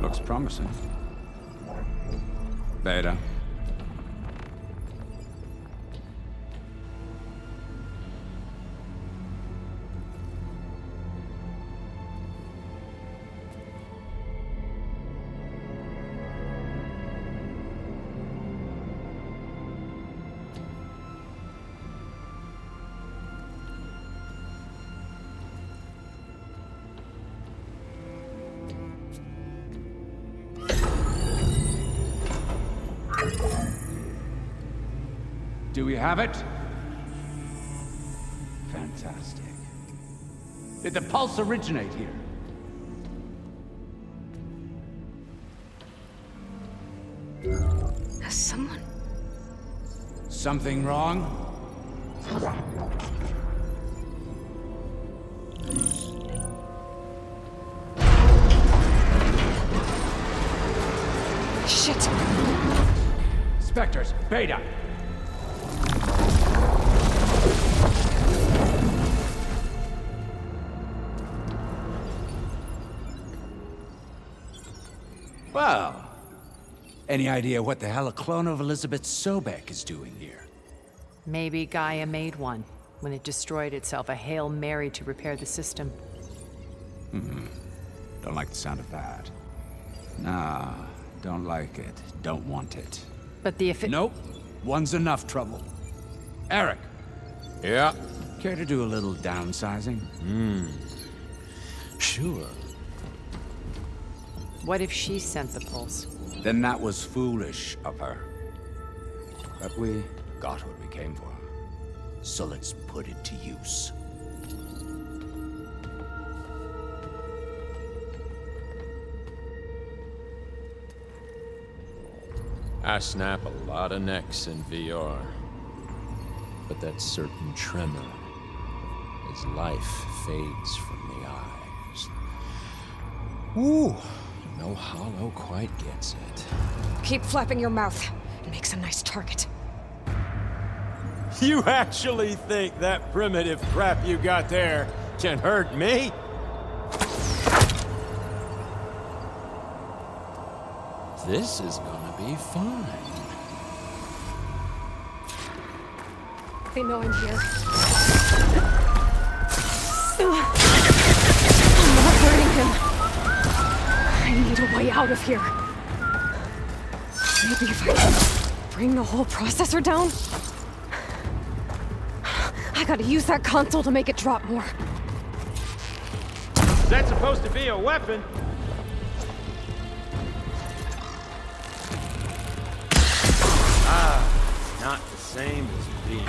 Looks promising. Beta. Do we have it? Fantastic. Did the pulse originate here? Has someone... Something wrong? Vectors, Beta. Well, any idea what the hell a clone of Elizabeth Sobek is doing here? Maybe Gaia made one. When it destroyed itself, a Hail Mary to repair the system. Don't like the sound of that. Nah, don't like it. Don't want it. But the Nope. One's enough trouble. Eric. Yeah? Care to do a little downsizing? Sure. What if she sent the pulse? Then that was foolish of her. But we got what we came for. So let's put it to use. I snap a lot of necks in VR. But that certain tremor as life fades from the eyes. Ooh, no hollow quite gets it. Keep flapping your mouth. It makes a nice target. You actually think that primitive crap you got there can hurt me? This is gonna be fun. They know I'm here. I'm not hurting him. I need a way out of here. Maybe if I can bring the whole processor down? I gotta use that console to make it drop more. Is that supposed to be a weapon? Not the same as being.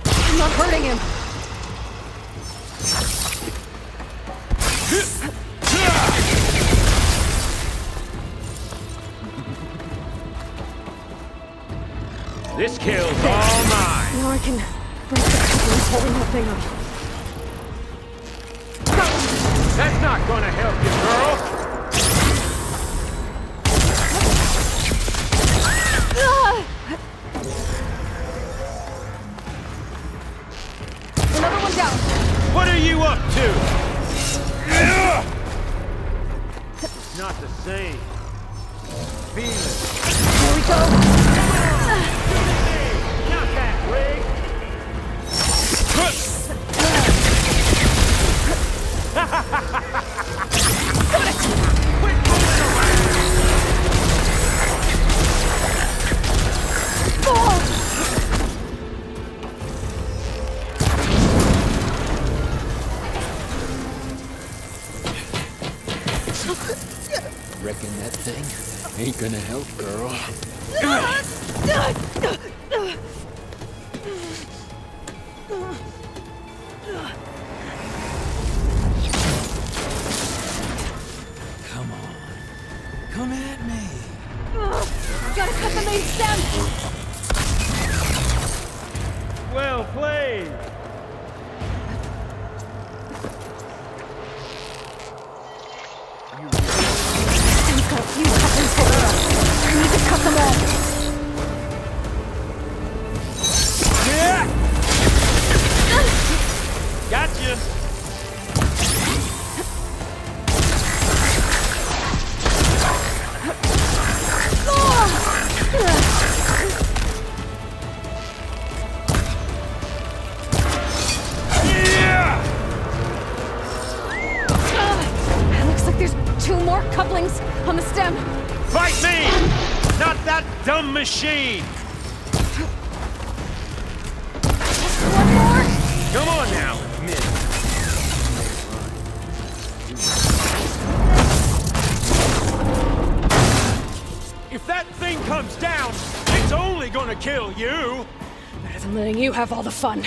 I'm not hurting him. This kill's all mine. Now I can break the couplings holding that thing up. That's not gonna help you, girl. Another one down. What are you up to? It's not the same. Feel it. Here we go. Not that way. Quit fooling around. Reckon that thing ain't gonna help, girl. Come on. Come at me. Gotta cut the main stem. Well played. Stem's got a few couplings holding up. I need to cut them all. Gotcha. Looks like there's 2 more couplings on the stem. Fight me, not that dumb machine. One more. Come on now, Miss. If that thing comes down, it's only gonna kill you. Better than letting you have all the fun.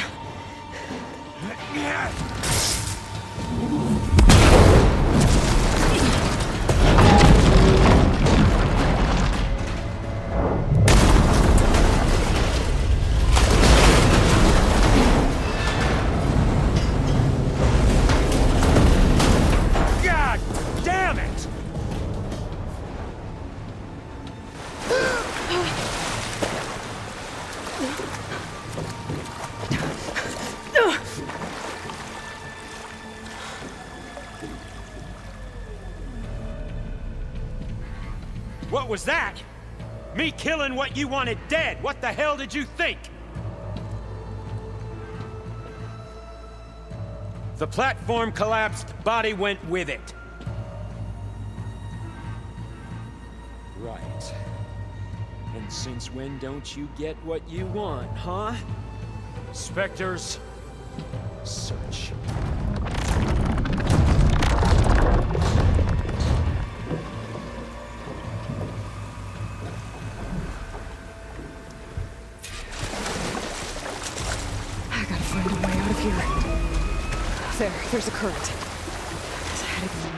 God damn it! what was that? Me killing what you wanted dead. What the hell did you think? The platform collapsed, body went with it. Right. And since when don't you get what you want, huh? Spectres, search. I gotta find a way out of here. There's a current. It's ahead of me.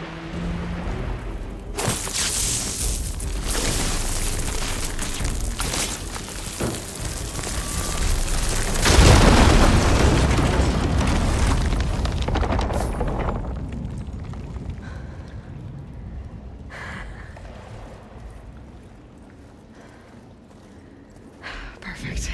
Perfect.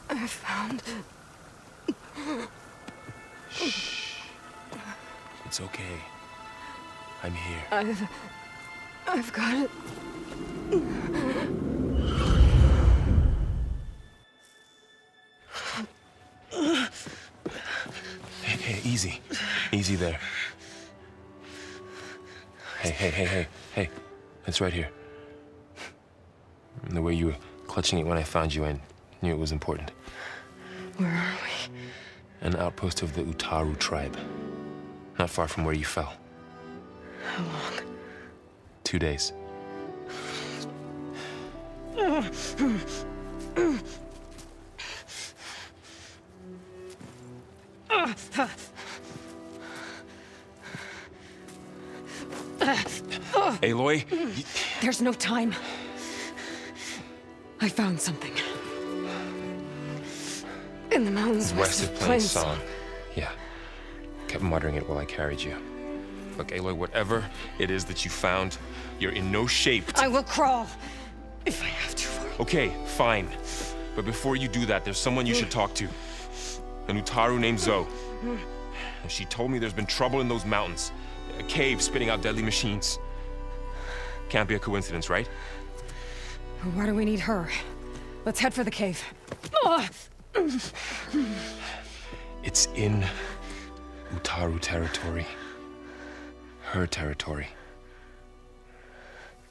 I found... Shh. It's okay. I'm here. I've got it. Hey, easy. Easy there. Hey. It's right here. The way you were clutching it when I found you, I knew it was important. Where are we? An outpost of the Utaru tribe. Not far from where you fell. How long? 2 days. Aloy? There's no time. I found something. In the mountains west of Plainsong. Yeah. Kept muttering it while I carried you. Look, Aloy, whatever it is that you found, you're in no shape to... I will crawl, if I have to. Okay, fine. But before you do that, there's someone you should talk to. An Utaru named Zoe. And she told me there's been trouble in those mountains. A cave spitting out deadly machines. Can't be a coincidence, right? Why do we need her? Let's head for the cave. It's in Utaru territory. Her territory.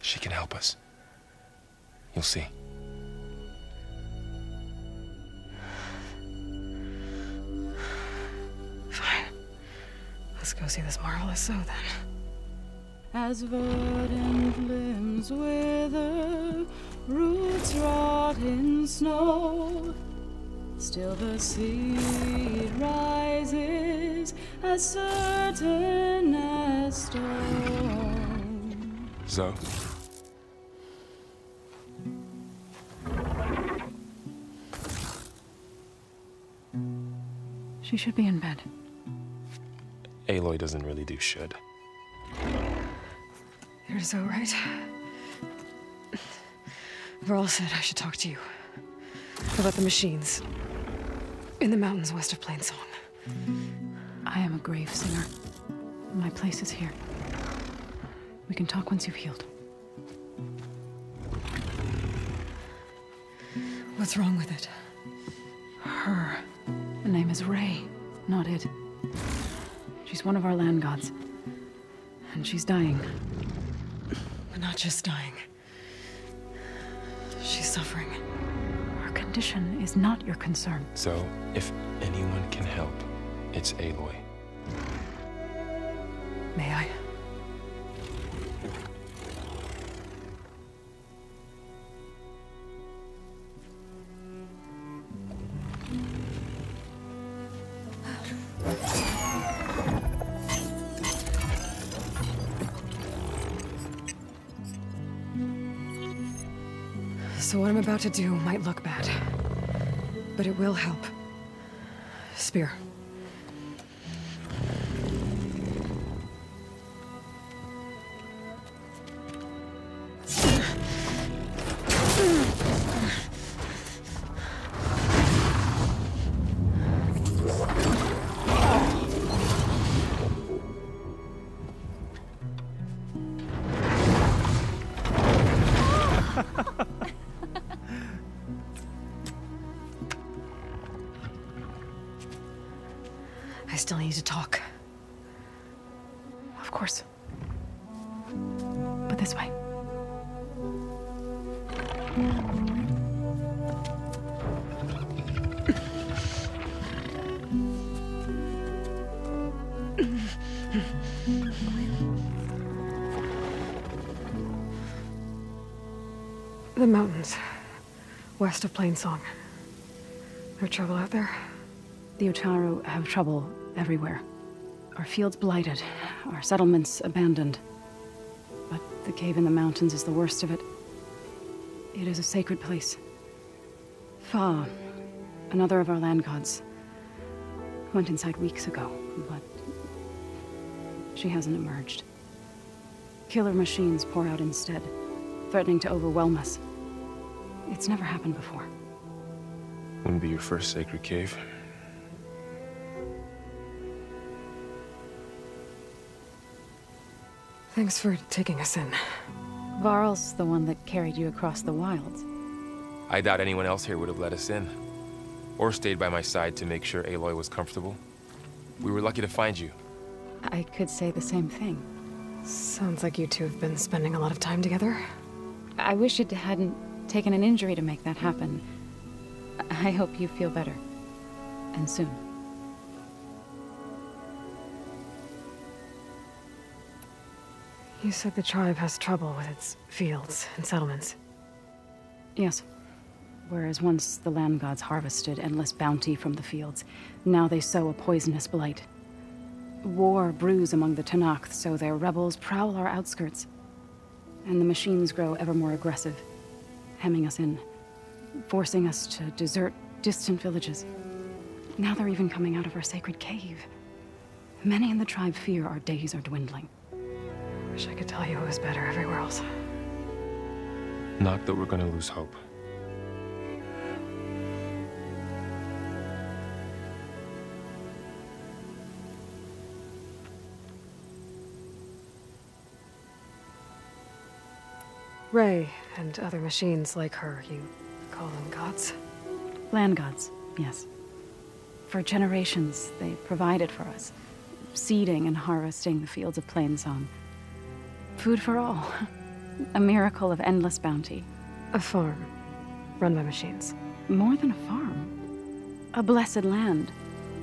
She can help us. You'll see. Fine. Let's go see this marvelous Zoe then. As verdant limbs wither, roots rot in snow, still the seed rises as certain as stone. Zoe? She should be in bed. Aloy doesn't really do should. You're so right. Varl said I should talk to you. About the machines. In the mountains west of Plainsong. I am a grave singer. My place is here. We can talk once you've healed. What's wrong with it? Her. The name is Ray, not it. She's one of our land gods. And she's dying. But not just dying. She's suffering. Her condition is not your concern. So, if anyone can help, it's Aloy. May I? So what I'm about to do might look bad, but it will help. Spear. I still need to talk. Of course. But this way. The mountains, west of Plainsong. No trouble out there? The Utaru have trouble everywhere. Our fields blighted, our settlements abandoned. But the cave in the mountains is the worst of it. It is a sacred place. Fa, another of our land gods, went inside weeks ago, but she hasn't emerged. Killer machines pour out instead, threatening to overwhelm us. It's never happened before. Wouldn't be your first sacred cave. Thanks for taking us in. Varl's the one that carried you across the wilds. I doubt anyone else here would have let us in. Or stayed by my side to make sure Aloy was comfortable. We were lucky to find you. I could say the same thing. Sounds like you two have been spending a lot of time together. I wish it hadn't taken an injury to make that happen. I hope you feel better. And soon. You said the tribe has trouble with its fields and settlements. Yes. Whereas once the land gods harvested endless bounty from the fields, now they sow a poisonous blight. War brews among the Tenakth, so their rebels prowl our outskirts. And the machines grow ever more aggressive, hemming us in, forcing us to desert distant villages. Now they're even coming out of our sacred cave. Many in the tribe fear our days are dwindling. Wish I could tell you it was better everywhere else. Not that we're gonna lose hope. Ray and other machines like her, you call them gods? Land gods, yes. For generations, they provided for us, seeding and harvesting the fields of Plainsong. Food for all. A miracle of endless bounty. A farm, run by machines. More than a farm. A blessed land,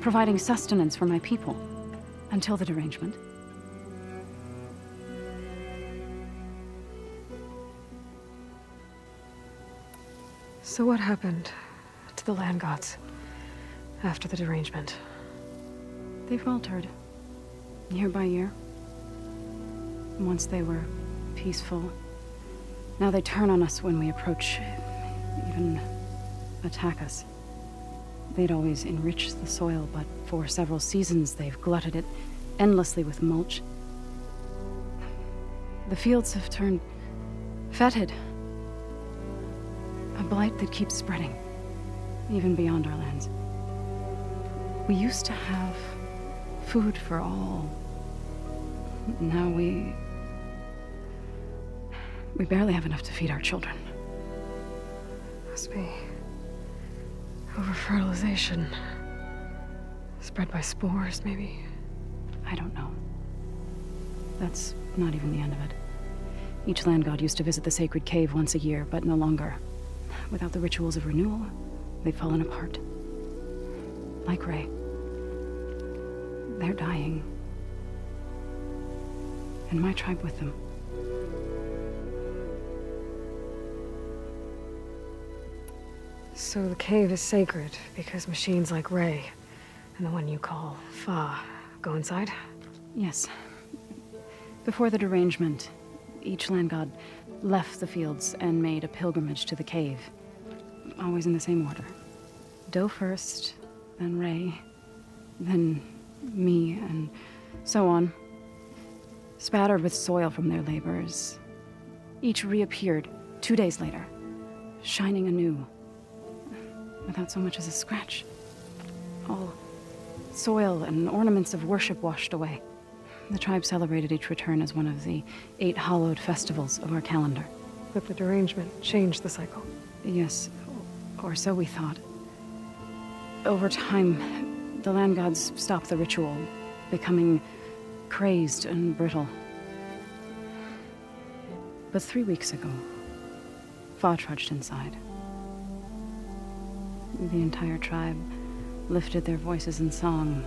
providing sustenance for my people. Until the derangement. So what happened to the land gods after the derangement? They faltered, year by year. Once they were peaceful. Now they turn on us when we approach, even attack us. They'd always enriched the soil, but for several seasons they've glutted it endlessly with mulch. The fields have turned fetid. A blight that keeps spreading, even beyond our lands. We used to have food for all. Now we barely have enough to feed our children. Must be Over-fertilization. Spread by spores, maybe? I don't know. That's not even the end of it. Each land god used to visit the sacred cave once a year, but no longer. Without the rituals of renewal, they've fallen apart. Like Ray. They're dying. And my tribe with them. So the cave is sacred because machines like Ray and the one you call Fa go inside? Yes. Before the derangement, each land god left the fields and made a pilgrimage to the cave. Always in the same order. Do first, then Ray, then me, and so on. Spattered with soil from their labors. Each reappeared 2 days later, shining anew. Without so much as a scratch. All soil and ornaments of worship washed away. The tribe celebrated each return as one of the 8 hallowed festivals of our calendar. But the derangement changed the cycle. Yes, or so we thought. Over time, the land gods stopped the ritual, becoming crazed and brittle. But 3 weeks ago, Fa trudged inside. The entire tribe lifted their voices in song,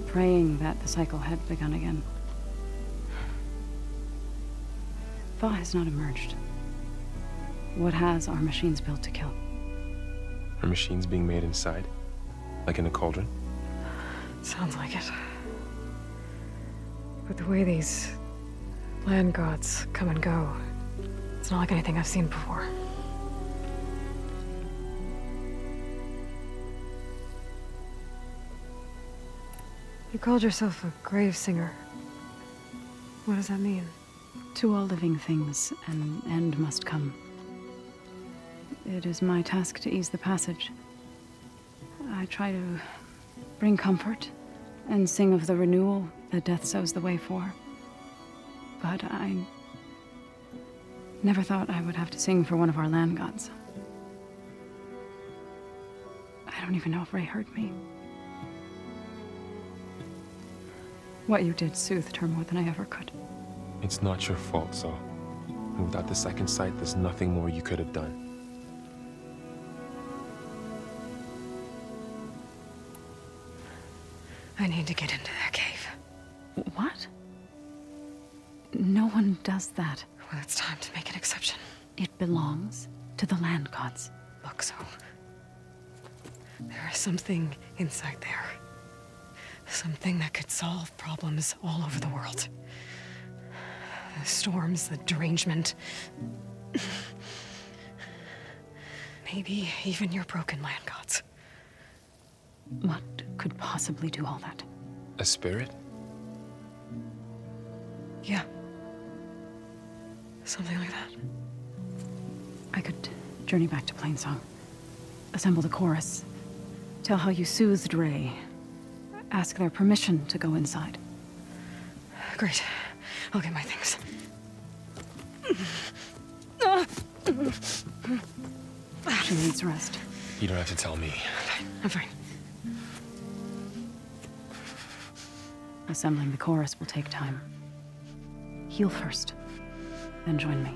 praying that the cycle had begun again. Fa has not emerged. What has are machines built to kill? Are machines being made inside? Like in a cauldron? Sounds like it. But the way these land gods come and go, it's not like anything I've seen before. You called yourself a grave singer. What does that mean? To all living things, an end must come. It is my task to ease the passage. I try to bring comfort and sing of the renewal that death sows the way for. But I never thought I would have to sing for one of our land gods. I don't even know if Ray heard me. What you did soothed her more than I ever could. It's not your fault, Zoe. And without the second sight, there's nothing more you could have done. I need to get into that cave. What? No one does that. Well, it's time to make an exception. It belongs to the land gods. Look, Zoe. There is something inside there. Something that could solve problems all over the world. The storms, the derangement. Maybe even your broken land gods. What could possibly do all that? A spirit? Yeah. Something like that. I could journey back to Plainsong. Assemble the chorus. Tell how you soothed Ray. Ask their permission to go inside. Great. I'll get my things. She needs rest. You don't have to tell me. I'm fine. Assembling the chorus will take time. Heal first, then join me.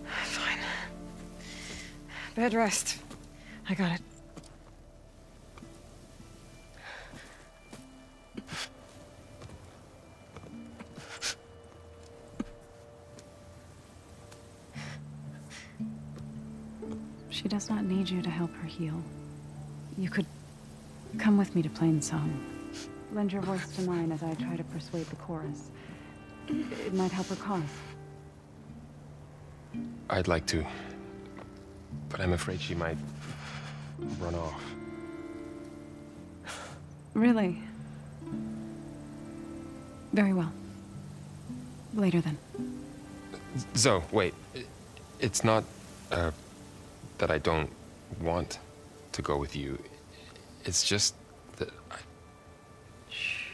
Fine. Bed rest. I got it. She does not need you to help her heal. You could come with me to Plainsong. Lend your voice to mine as I try to persuade the chorus. It might help her cause. I'd like to. But I'm afraid she might run off. Really? Very well. Later then. Zoe, wait. It's not, that I don't want to go with you. It's just that I... Shh.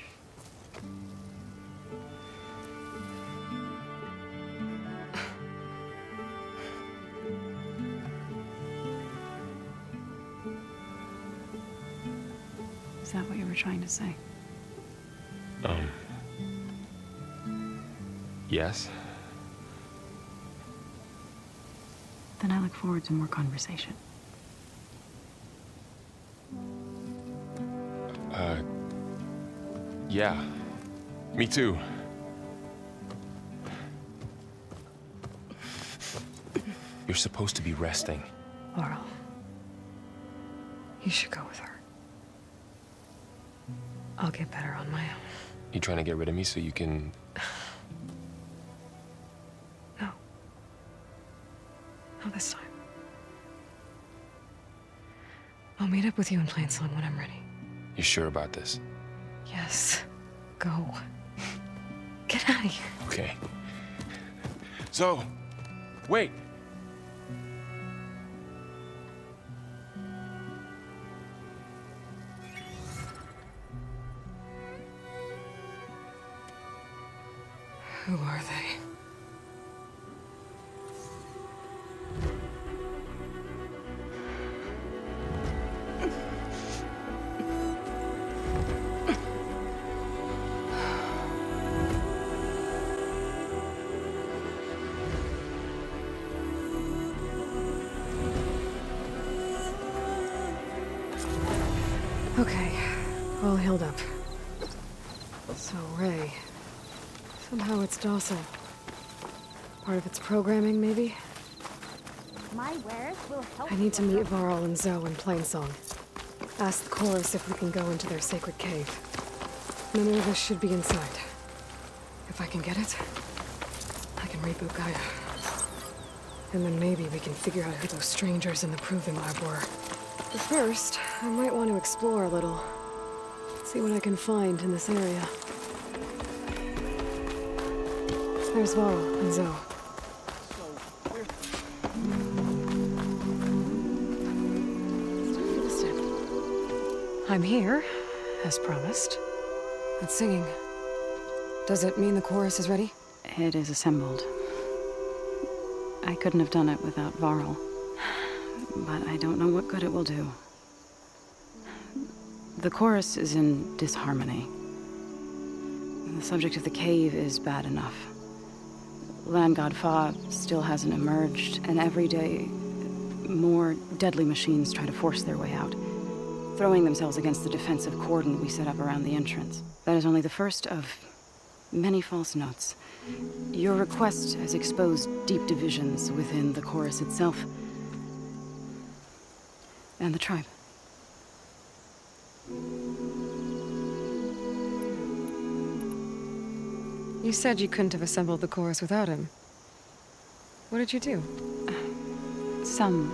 that what you were trying to say? Yes? Then I look forward to more conversation. Yeah. Me too. You're supposed to be resting. Varl. You should go with her. I'll get better on my own. You trying to get rid of me so you can... No. Not this time. I'll meet up with you in Plainsong when I'm ready. You sure about this? Yes. Go. Get out of here. Okay. So, wait. Who are they? Okay, all healed up. So, Ray. Somehow it's docile. Part of its programming, maybe? My wares will help. I need to meet Varl and Zoe in Plainsong. Ask the chorus if we can go into their sacred cave. None of us should be inside. If I can get it, I can reboot Gaia. And then maybe we can figure out who those strangers in the Proving Lab were. But first, I might want to explore a little. See what I can find in this area. There's Varl and Zoe. I'm here, as promised. It's singing. Does it mean the chorus is ready? It is assembled. I couldn't have done it without Varl. But I don't know what good it will do. The chorus is in disharmony. The subject of the cave is bad enough. Land God Fa still hasn't emerged, and every day, more deadly machines try to force their way out, throwing themselves against the defensive cordon we set up around the entrance. That is only the first of many false notes. Your request has exposed deep divisions within the chorus itself and the tribe. You said you couldn't have assembled the chorus without him. What did you do? Some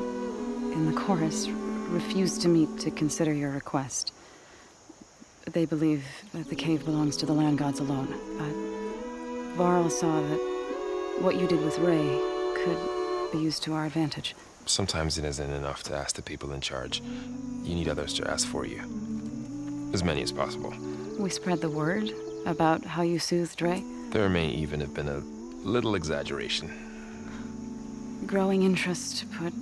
in the chorus refused to meet to consider your request. They believe that the cave belongs to the land gods alone, but Varl saw that what you did with Ray could be used to our advantage. Sometimes it isn't enough to ask the people in charge. You need others to ask for you. As many as possible. We spread the word about how you soothed Ray. There may even have been a little exaggeration. Growing interest put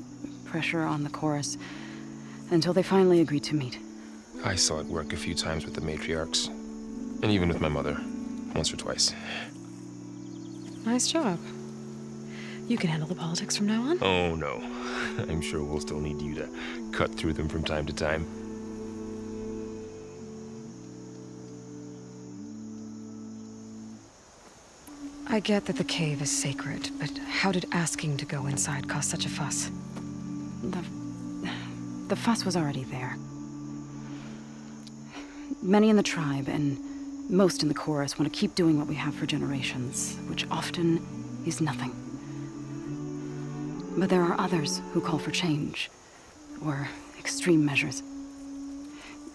pressure on the chorus until they finally agreed to meet. I saw it work a few times with the matriarchs. And even with my mother. Once or twice. Nice job. You can handle the politics from now on? Oh, no. I'm sure we'll still need you to cut through them from time to time. I get that the cave is sacred, but how did asking to go inside cause such a fuss? The fuss was already there. Many in the tribe, and most in the chorus, want to keep doing what we have for generations, which often is nothing. But there are others who call for change, or extreme measures.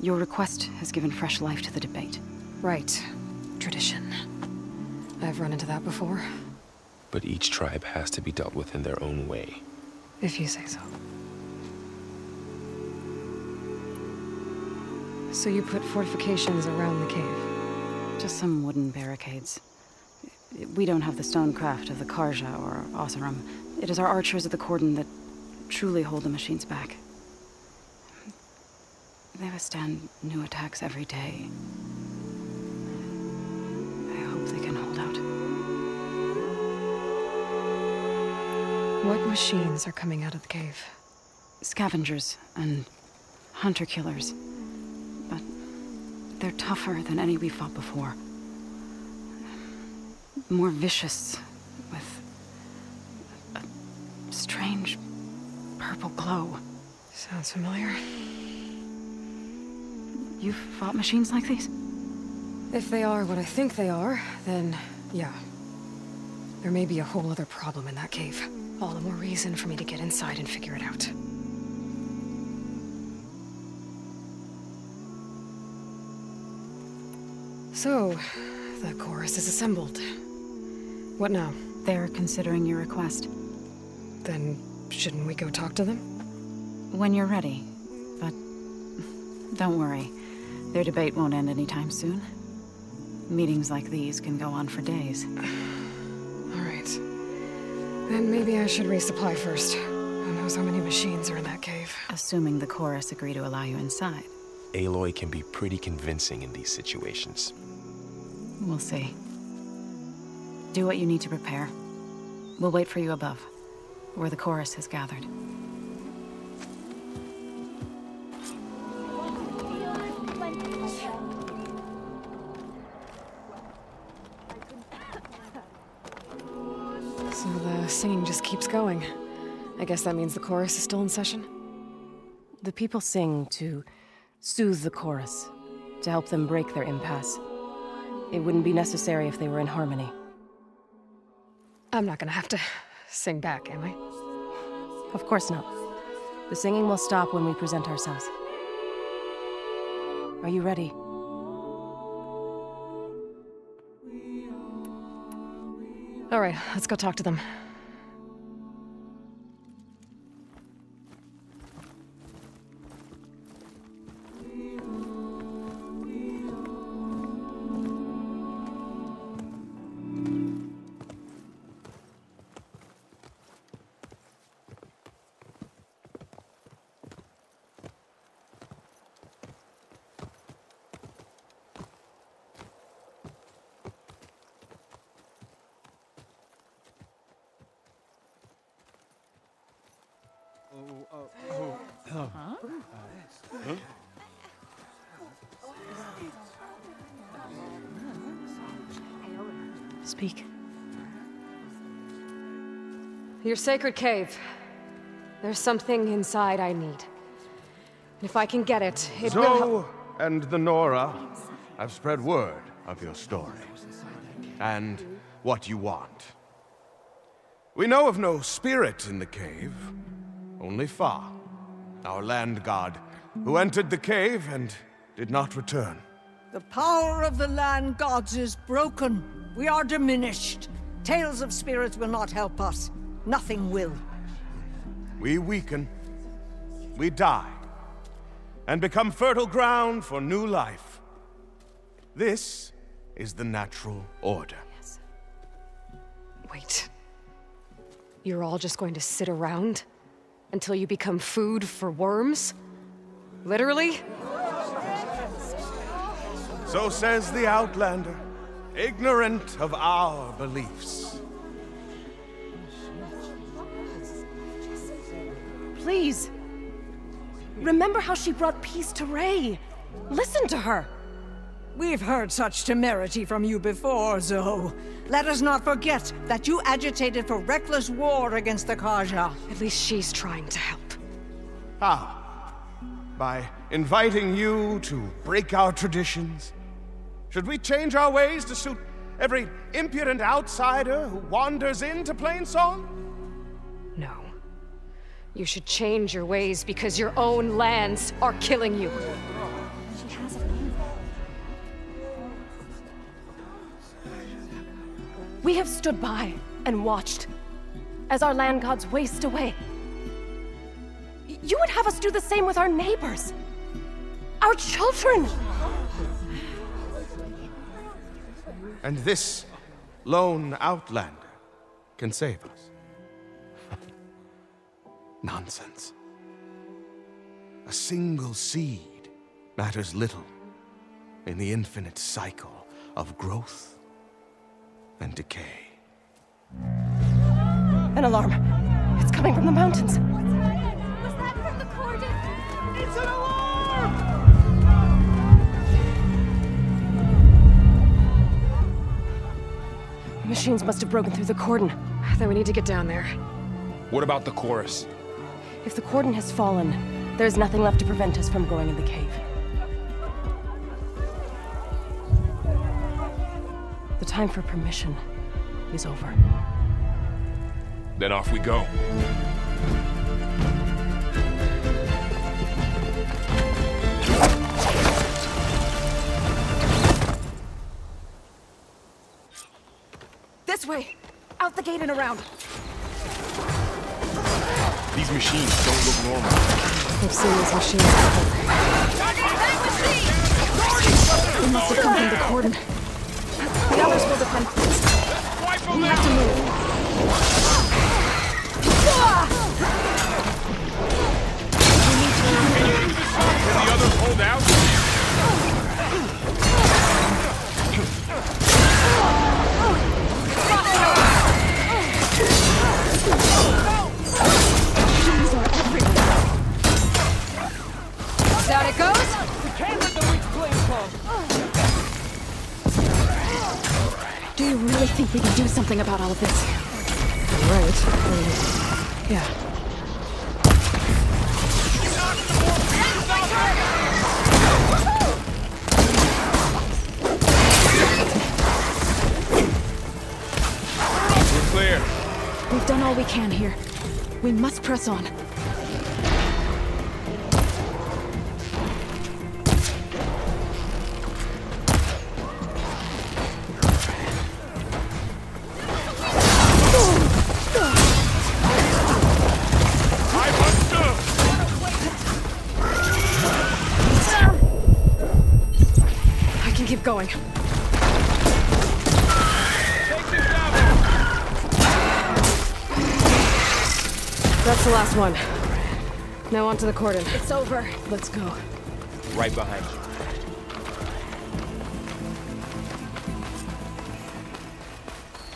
Your request has given fresh life to the debate. Right. Tradition. I've run into that before. But each tribe has to be dealt with in their own way. If you say so. So you put fortifications around the cave? Just some wooden barricades. We don't have the stonecraft of the Carja or Oseram. It is our archers at the cordon that truly hold the machines back. They withstand new attacks every day. I hope they can hold out. What machines are coming out of the cave? Scavengers and hunter-killers. But they're tougher than any we fought before. More vicious, with a strange purple glow. Sounds familiar. You've fought machines like these? If they are what I think they are, then yeah. There may be a whole other problem in that cave. All the more reason for me to get inside and figure it out. So, the chorus is assembled. What now? They're considering your request. Then, shouldn't we go talk to them? When you're ready. But don't worry. Their debate won't end anytime soon. Meetings like these can go on for days. Alright. Then maybe I should resupply first. Who knows how many machines are in that cave? Assuming the chorus agree to allow you inside. Aloy can be pretty convincing in these situations. We'll see. Do what you need to prepare. We'll wait for you above, where the chorus has gathered. So the singing just keeps going. I guess that means the chorus is still in session? The people sing to soothe the chorus, to help them break their impasse. It wouldn't be necessary if they were in harmony. I'm not gonna have to sing back, am I? Of course not. The singing will stop when we present ourselves. Are you ready? All right, let's go talk to them. Speak. Your sacred cave. There's something inside I need. And if I can get it, it will help. Zoe and the Nora have spread word of your story. And what you want. We know of no spirit in the cave. Only Fa, our land god, who entered the cave and did not return. The power of the land gods is broken. We are diminished. Tales of spirits will not help us. Nothing will. We weaken. We die. And become fertile ground for new life. This is the natural order. Yes. Wait. You're all just going to sit around until you become food for worms? Literally? So says the Outlander, ignorant of our beliefs. Please. Remember how she brought peace to Ray. Listen to her. We've heard such temerity from you before, Zoe. Let us not forget that you agitated for reckless war against the Carja. At least she's trying to help. How? By inviting you to break our traditions? Should we change our ways to suit every impudent outsider who wanders into Plainsong? No. You should change your ways because your own lands are killing you. She has a We have stood by and watched as our land gods waste away. You would have us do the same with our neighbors, our children. And this lone outlander can save us. Nonsense. A single seed matters little in the infinite cycle of growth and decay. An alarm. It's coming from the mountains. Was that from the cordon? It's an alarm! The machines must have broken through the cordon. Then we need to get down there. What about the chorus? If the cordon has fallen, there's nothing left to prevent us from going in the cave. The time for permission is over. Then off we go. This way! Out the gate and around! These machines don't look normal. I've seen these machines before. They must have come from the cordon. The others will defend first. We have to move. Can the others hold out? Down it goes. We can't let the weak flames fall. Do you really think we can do something about all of this? Right. Yeah. We're clear. We've done all we can here. We must press on. I can keep going. That's the last one. Now onto the cordon. It's over. Let's go. Right behind you.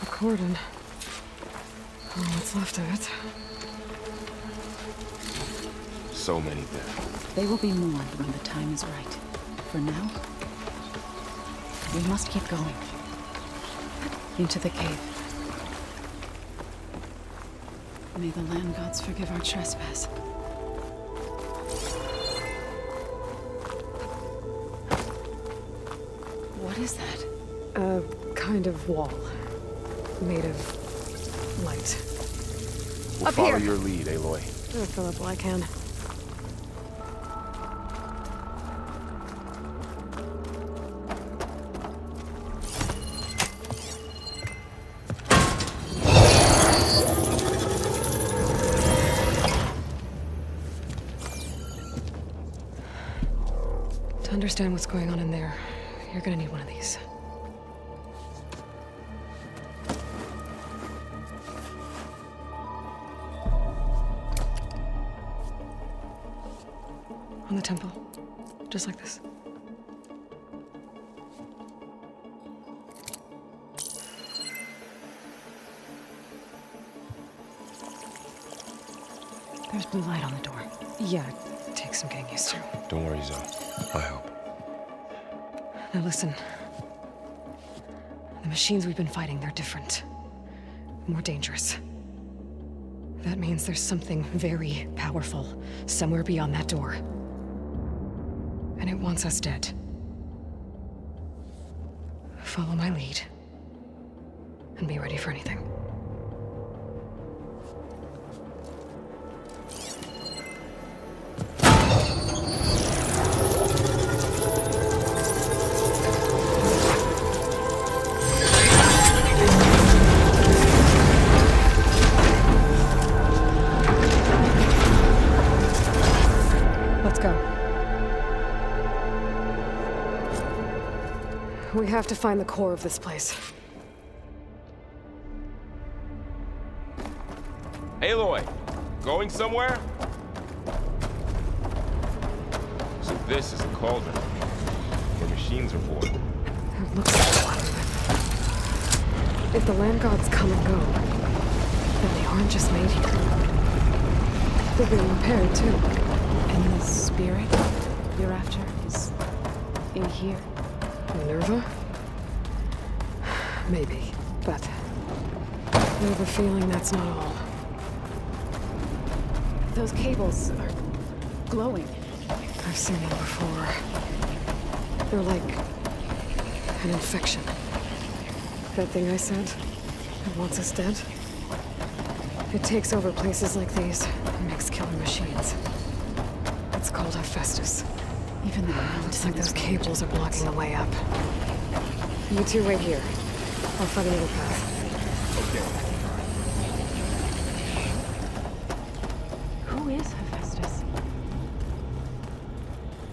The cordon. Oh, what's left of it? So many deaths. They will be mourned when the time is right. For now, we must keep going. Into the cave. May the land gods forgive our trespass. What is that? A kind of wall. Made of light. We'll Up follow here. your lead, Aloy. I'll fill up while I can. To understand what's going on in there, you're gonna need one of these. On the temple. Just like this. There's blue light on the door. Yeah, it takes some getting used to. Don't worry, Zoe. I help. Now listen. The machines we've been fighting, they're different. More dangerous. That means there's something very powerful somewhere beyond that door. And it wants us dead. Follow my lead. And be ready for anything. Let's go. We have to find the core of this place. Aloy, going somewhere? So this is a cauldron, where machines are born. It looks like one. If the land gods come and go, then they aren't just made here. They're being repaired, too. And the spirit you're after is in here? Minerva? Maybe, but I have a feeling that's not all. Those cables are glowing. I've seen them before. They're like an infection. That thing I said, that wants us dead? It takes over places like these and makes killer machines. It's called Hephaestus. Even the ground It's like those cables are blocking the way up. You two wait here. I'll find another path. Okay. Who is Hephaestus?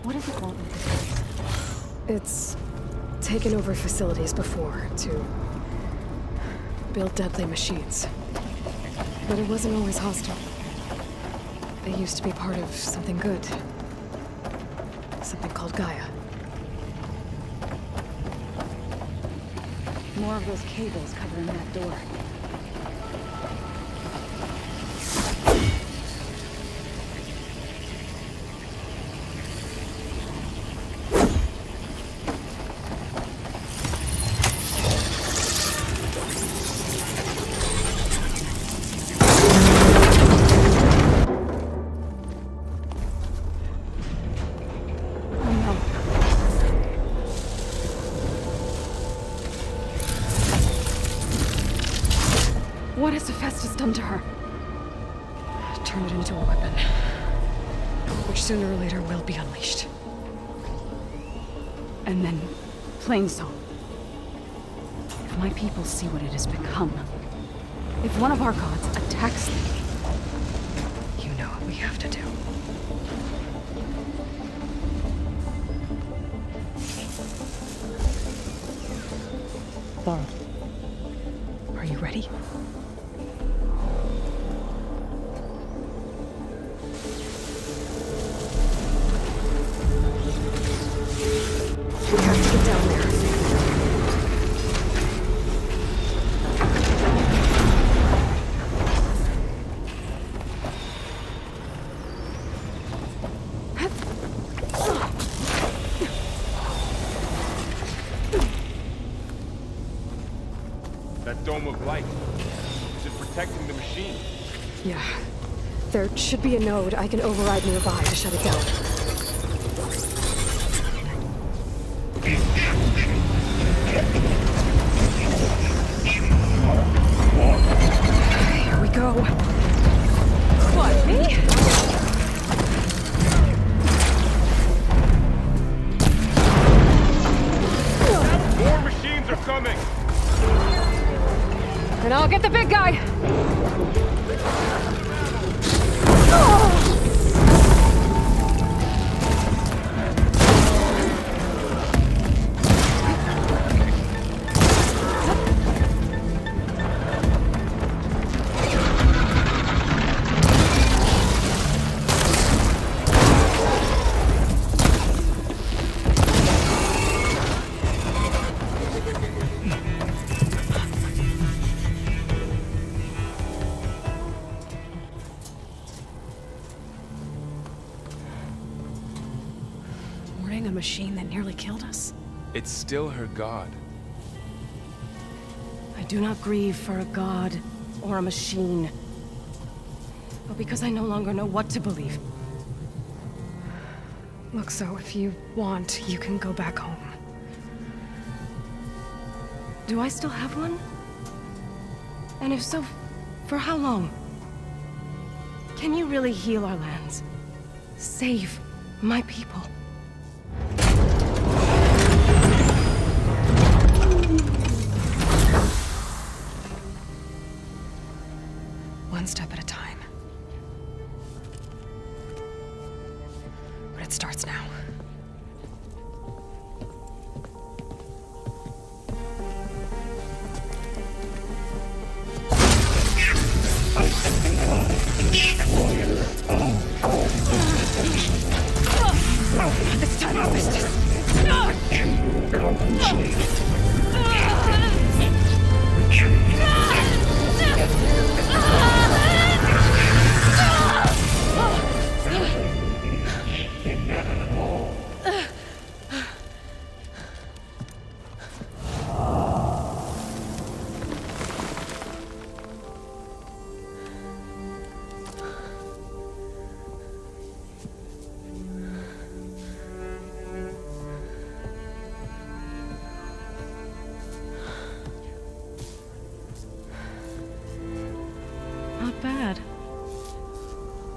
What does it want with this place? It's taken over facilities before to build deadly machines. But it wasn't always hostile. It used to be part of something good. Something called Gaia. More of those cables covering that door. What has Hephaestus done to her? Turned it into a weapon. Which sooner or later will be unleashed. And then, Plainsong. If my people see what it has become, if one of our gods attacks them, you know what we have to do. Laurel. Are you ready? We have to get down there. That dome of light. Is it protecting the machine? Yeah. There should be a node I can override nearby to shut it down. Here we go. What, me? More machines are coming! And I'll get the big guy! A machine that nearly killed us? It's still her god. I do not grieve for a god or a machine, but because I no longer know what to believe. Look, so if you want, you can go back home. Do I still have one? And if so, for how long? Can you really heal our lands? Save my people? One step at a time. But it starts now. Destroyer of all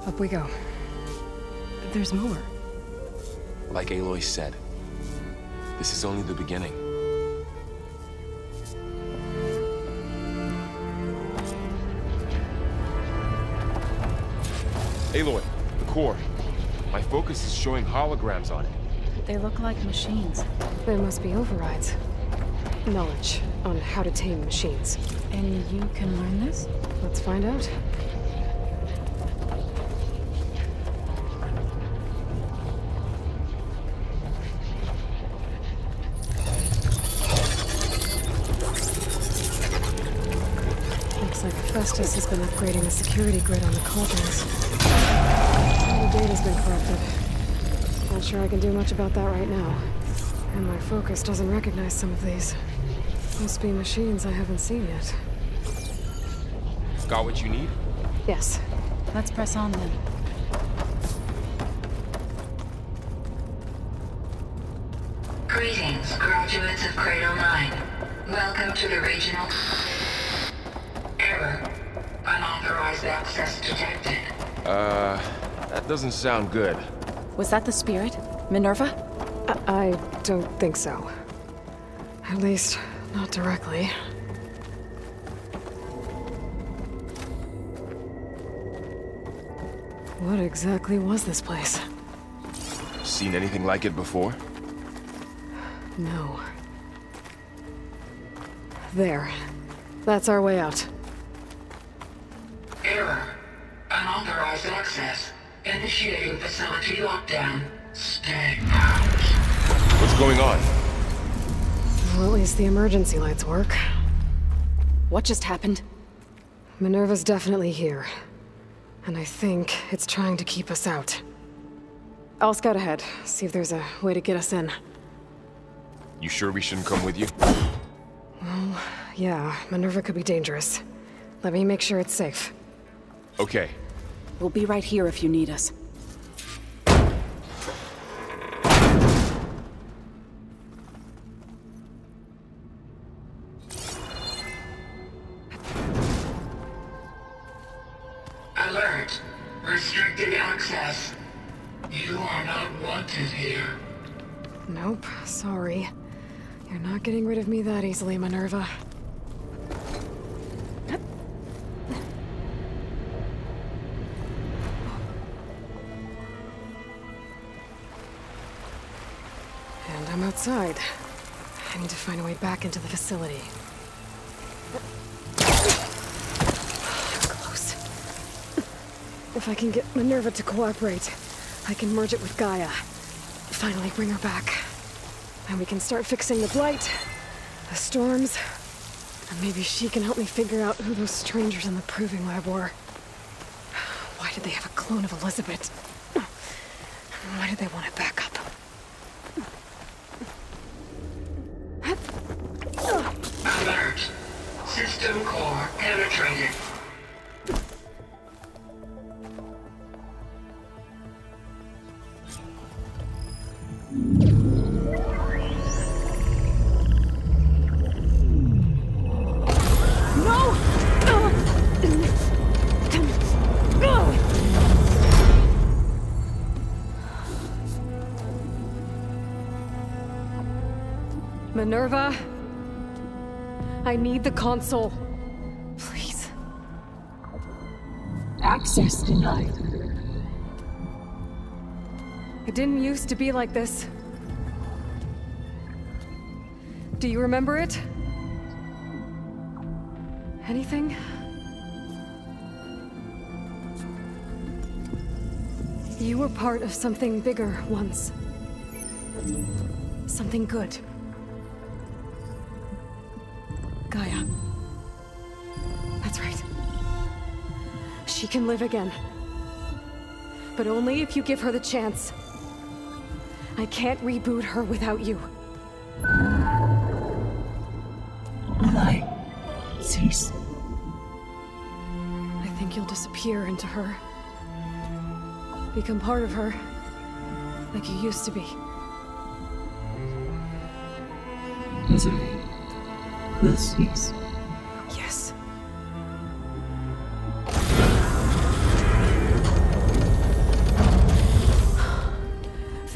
Up we go. There's more. Like Aloy said, this is only the beginning. Aloy, the core. My focus is showing holograms on it. They look like machines. There must be overrides. Knowledge on how to tame machines. And you can learn this? Let's find out. Looks like Festus has been upgrading the security grid on the cauldrons. All the data's been corrupted. Not sure I can do much about that right now. And my focus doesn't recognize some of these. Must be machines I haven't seen yet. Got what you need? Yes. Let's press on then. Greetings, graduates of Cradle 9. Welcome to the regional... Error. Unauthorized access detected. That doesn't sound good. Was that the spirit? Minerva? I don't think so. At least, not directly. What exactly was this place? Seen anything like it before? No. There. That's our way out. Error. Unauthorized access. Initiating facility lockdown. Stay out. What's going on? Well, at least the emergency lights work. What just happened? Minerva's definitely here. And I think it's trying to keep us out. I'll scout ahead, see if there's a way to get us in. You sure we shouldn't come with you? Well, yeah, Minerva could be dangerous. Let me make sure it's safe. Okay. We'll be right here if you need us. Alert. Restricted access. You are not wanted here. Nope, sorry. You're not getting rid of me that easily, Minerva. And I'm outside. I need to find a way back into the facility. Close. If I can get Minerva to cooperate, I can merge it with Gaia. Finally bring her back. And we can start fixing the Blight, the storms, and maybe she can help me figure out who those strangers in the Proving Lab were. Why did they have a clone of Elizabeth? Why did they want it back up? Alert. System core penetrated. Minerva, I need the console. Please. Access denied. It didn't used to be like this. Do you remember it? Anything? You were part of something bigger once. Something good. Gaia. That's right. She can live again. But only if you give her the chance. I can't reboot her without you. Light. Cease. I think you'll disappear into her. Become part of her. Like you used to be. Misery. Will cease. Yes.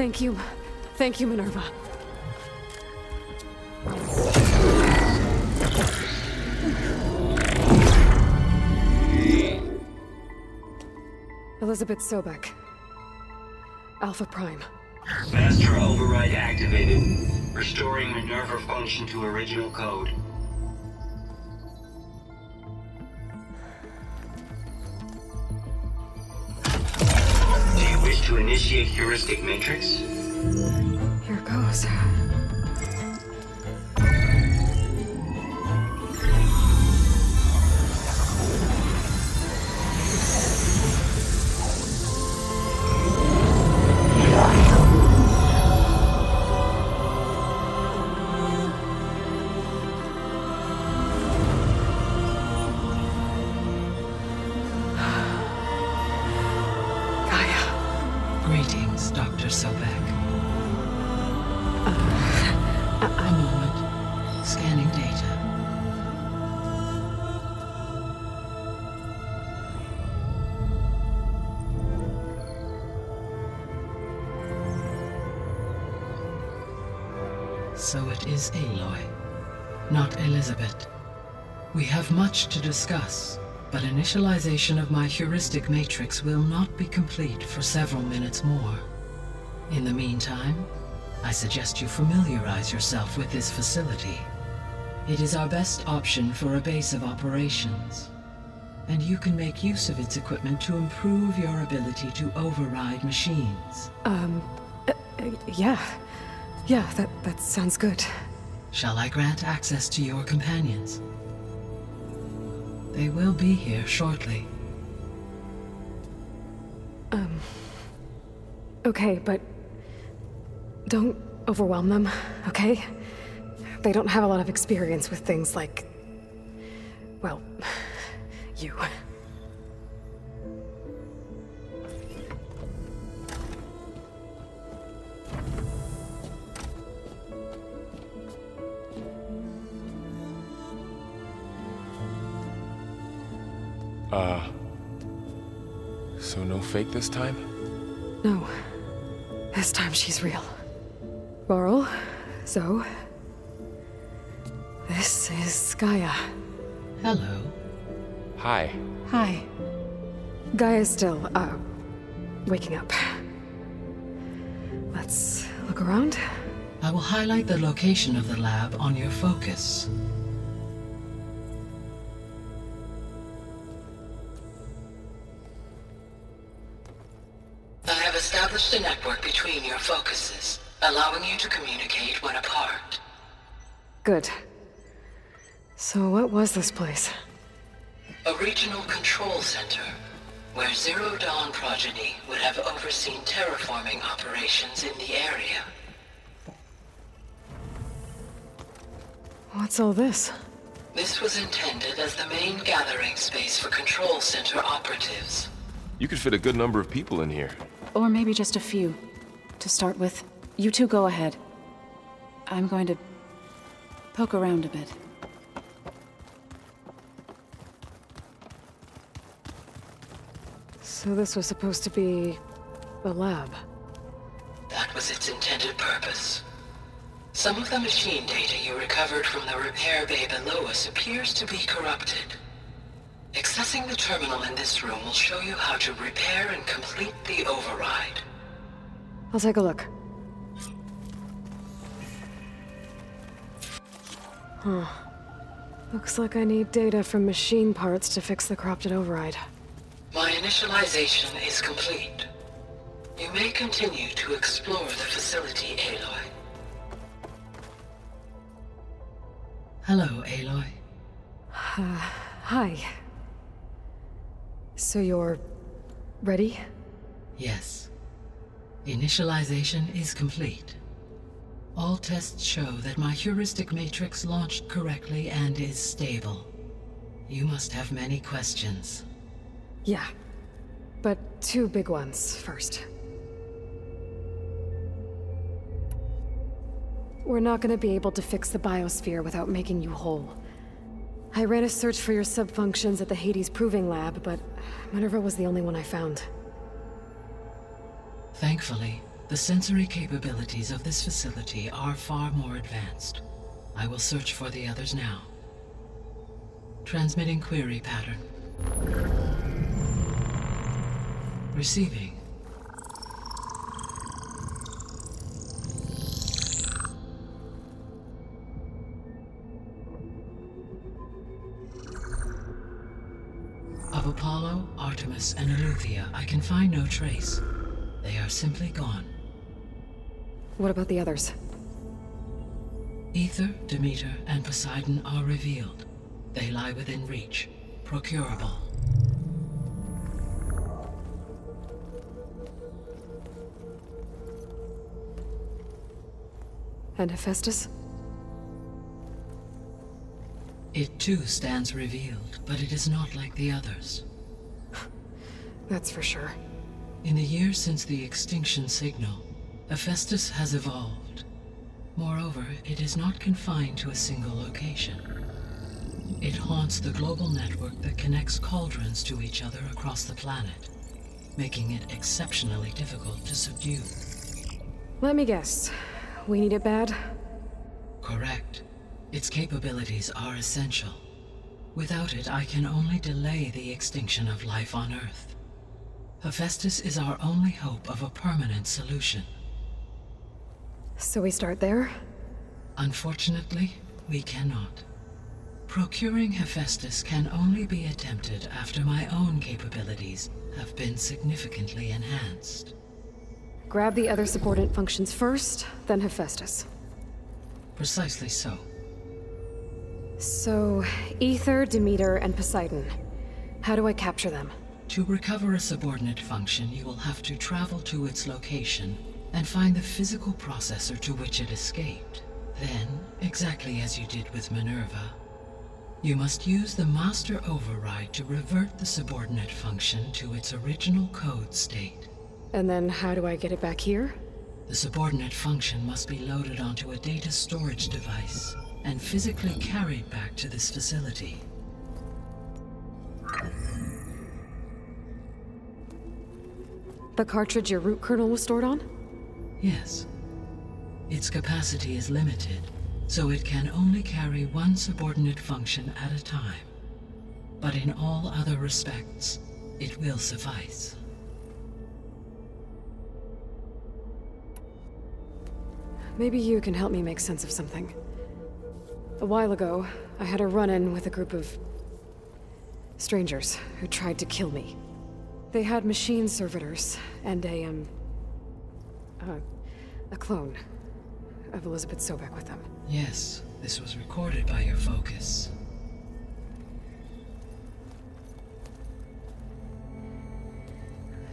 Thank you. Thank you, Minerva. Elizabeth Sobek. Alpha Prime. Master override activated. Restoring Minerva function to original code. Do you wish to initiate heuristic matrix? Here goes. Greetings, Dr. Sobek. A moment. Scanning data. So it is Aloy, not Elizabeth. We have much to discuss, but initialization of my heuristic matrix will not be complete for several minutes more. In the meantime, I suggest you familiarize yourself with this facility. It is our best option for a base of operations, and you can make use of its equipment to improve your ability to override machines. Yeah. Yeah, that sounds good. Shall I grant access to your companions? They will be here shortly. Okay, but don't overwhelm them, okay? They don't have a lot of experience with things like, well, you. So no fake this time? No. This time she's real. Laurel, Zoe. This is Gaia. Hello. Hi. Hi. Gaia's still, waking up. Let's look around. I will highlight the location of the lab on your focus. I have established a network between your focuses, allowing you to communicate when apart. Good. So what was this place? A regional control center, where Zero Dawn progeny would have overseen terraforming operations in the area. What's all this? This was intended as the main gathering space for control center operatives. You could fit a good number of people in here. Or maybe just a few. To start with, you two go ahead. I'm going to poke around a bit. So this was supposed to be a lab. That was its intended purpose. Some of the machine data you recovered from the repair bay below us appears to be corrupted. Accessing the terminal in this room will show you how to repair and complete the override. I'll take a look. Huh. Looks like I need data from machine parts to fix the corrupted override. My initialization is complete. You may continue to explore the facility, Aloy. Hello, Aloy. Hi. So you're ready? Yes. Initialization is complete. All tests show that my heuristic matrix launched correctly and is stable. You must have many questions. Yeah. But two big ones first. We're not gonna be able to fix the biosphere without making you whole. I ran a search for your subfunctions at the Hades Proving Lab, but Minerva was the only one I found. Thankfully, The sensory capabilities of this facility are far more advanced. I will search for the others now. Transmitting query pattern. Receiving. Of Apollo, Artemis, and Eleuthia, I can find no trace. They are simply gone. What about the others? Aether, Demeter, and Poseidon are revealed. They lie within reach. Procurable. And Hephaestus? It too stands revealed, but it is not like the others. That's for sure. In the years since the extinction signal, Hephaestus has evolved. Moreover, it is not confined to a single location. It haunts the global network that connects cauldrons to each other across the planet, making it exceptionally difficult to subdue. Let me guess. We need it bad? Correct. Its capabilities are essential. Without it, I can only delay the extinction of life on Earth. Hephaestus is our only hope of a permanent solution. So we start there? Unfortunately, we cannot. Procuring Hephaestus can only be attempted after my own capabilities have been significantly enhanced. Grab the other subordinate functions first, then Hephaestus. Precisely so. So, Aether, Demeter, and Poseidon. How do I capture them? To recover a subordinate function, you will have to travel to its location and find the physical processor to which it escaped. Then, exactly as you did with Minerva, you must use the master override to revert the subordinate function to its original code state. And then how do I get it back here? The subordinate function must be loaded onto a data storage device and physically carried back to this facility. The cartridge your root kernel was stored on? Yes. Its capacity is limited, so it can only carry one subordinate function at a time. But in all other respects, it will suffice. Maybe you can help me make sense of something. A while ago, I had a run-in with a group of strangers who tried to kill me. They had machine servitors and a clone of Elizabeth Sobek with them. Yes, this was recorded by your focus.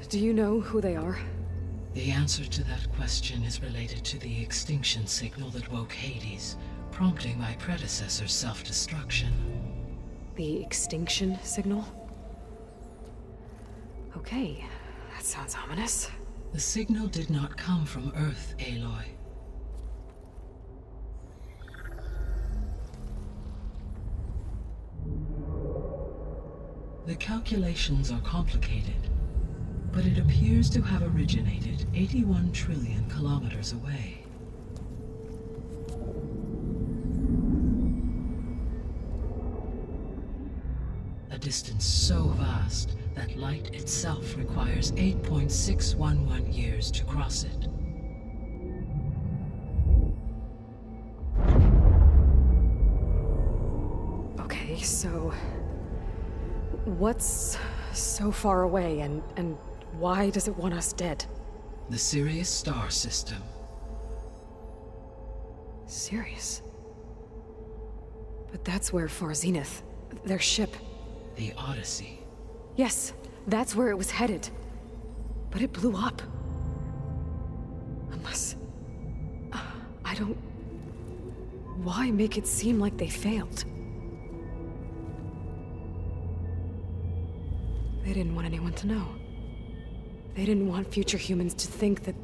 Do you know who they are? The answer to that question is related to the extinction signal that woke Hades, prompting my predecessor's self-destruction. The extinction signal? Okay, that sounds ominous. The signal did not come from Earth, Aloy. The calculations are complicated, but it appears to have originated 81 trillion kilometers away. A distance so vast that light itself requires 8.611 years to cross it. Okay, so what's so far away and why does it want us dead? The Sirius star system. Sirius? But that's where Far Zenith, their ship... The Odyssey. Yes, that's where it was headed. But it blew up. Unless... I don't... Why make it seem like they failed? They didn't want anyone to know. They didn't want future humans to think that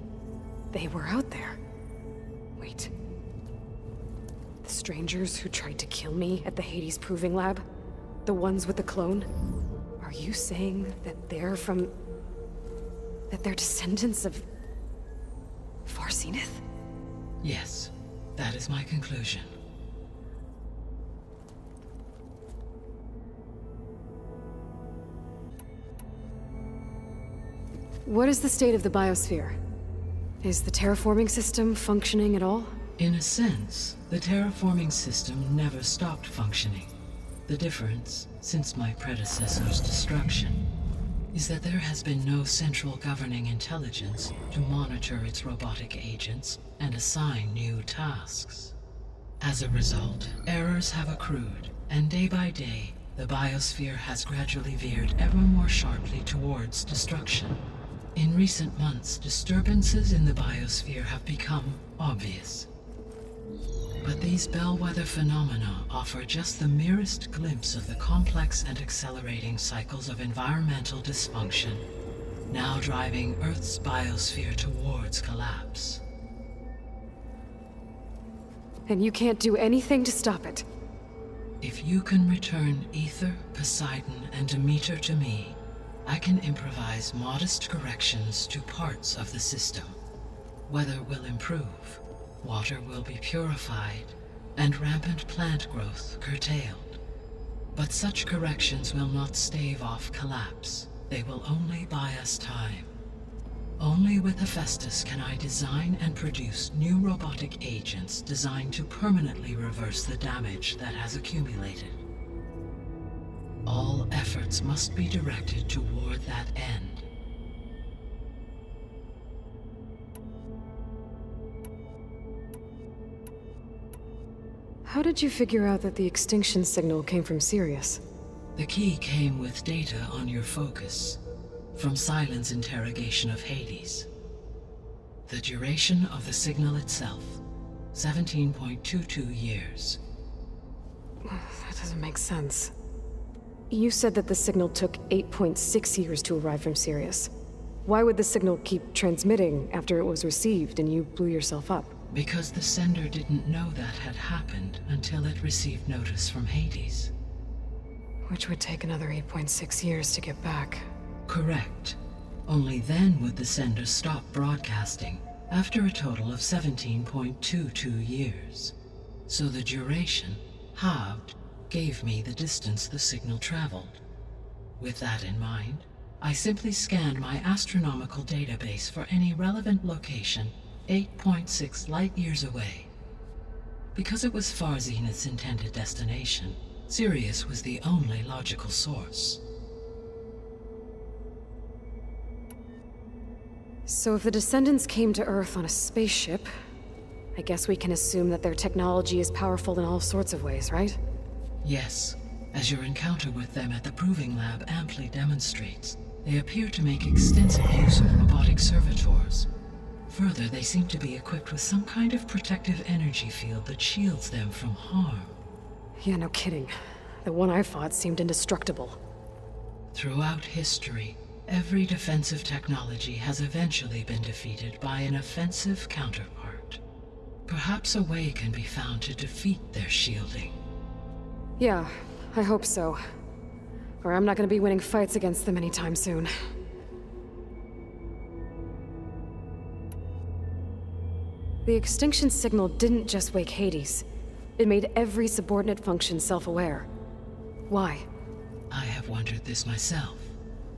they were out there. Wait. The strangers who tried to kill me at the Hades Proving Lab? The ones with the clone? Are you saying that they're from... that they're descendants of... Far Zenith? Yes, that is my conclusion. What is the state of the biosphere? Is the terraforming system functioning at all? In a sense, the terraforming system never stopped functioning. The difference, since my predecessor's destruction, is that there has been no central governing intelligence to monitor its robotic agents and assign new tasks. As a result, errors have accrued, and day by day, the biosphere has gradually veered ever more sharply towards destruction. In recent months, disturbances in the biosphere have become obvious. But these bellwether phenomena offer just the merest glimpse of the complex and accelerating cycles of environmental dysfunction, now driving Earth's biosphere towards collapse. And you can't do anything to stop it? If you can return Aether, Poseidon, and Demeter to me, I can improvise modest corrections to parts of the system. Weather will improve, water will be purified, and rampant plant growth curtailed. But such corrections will not stave off collapse. They will only buy us time. Only with Hephaestus can I design and produce new robotic agents designed to permanently reverse the damage that has accumulated. All efforts must be directed toward that end. How did you figure out that the extinction signal came from Sirius? The key came with data on your focus, from Sylens' interrogation of Hades. The duration of the signal itself, 17.22 years. That doesn't make sense. You said that the signal took 8.6 years to arrive from Sirius. Why would the signal keep transmitting after it was received and you blew yourself up? Because the sender didn't know that had happened until it received notice from Hades. Which would take another 8.6 years to get back. Correct. Only then would the sender stop broadcasting, after a total of 17.22 years. So the duration, halved, gave me the distance the signal traveled. With that in mind, I simply scanned my astronomical database for any relevant location 8.6 light-years away. Because it was Far Zenith's intended destination, Sirius was the only logical source. So if the Descendants came to Earth on a spaceship, I guess we can assume that their technology is powerful in all sorts of ways, right? Yes, as your encounter with them at the Proving Lab amply demonstrates, they appear to make extensive use of robotic servitors. Further, they seem to be equipped with some kind of protective energy field that shields them from harm. Yeah, no kidding. The one I fought seemed indestructible. Throughout history, every defensive technology has eventually been defeated by an offensive counterpart. Perhaps a way can be found to defeat their shielding. Yeah, I hope so. Or I'm not gonna be winning fights against them anytime soon. The extinction signal didn't just wake Hades. It made every subordinate function self-aware. Why? I have wondered this myself.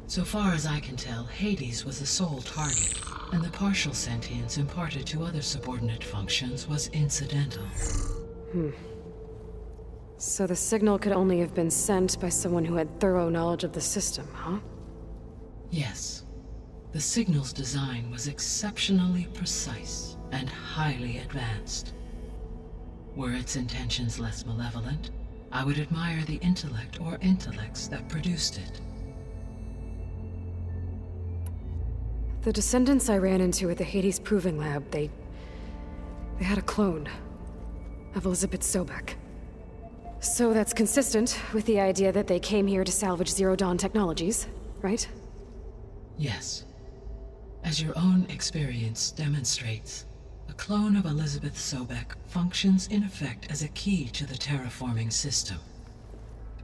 So far as I can tell, Hades was the sole target, and the partial sentience imparted to other subordinate functions was incidental. So the signal could only have been sent by someone who had thorough knowledge of the system, huh? Yes. The signal's design was exceptionally precise and highly advanced. Were its intentions less malevolent, I would admire the intellect or intellects that produced it. The Descendants I ran into at the Hades Proving Lab, they had a clone of Elizabeth Sobek. So that's consistent with the idea that they came here to salvage Zero Dawn technologies, right? Yes. As your own experience demonstrates, a clone of Elizabeth Sobek functions in effect as a key to the terraforming system.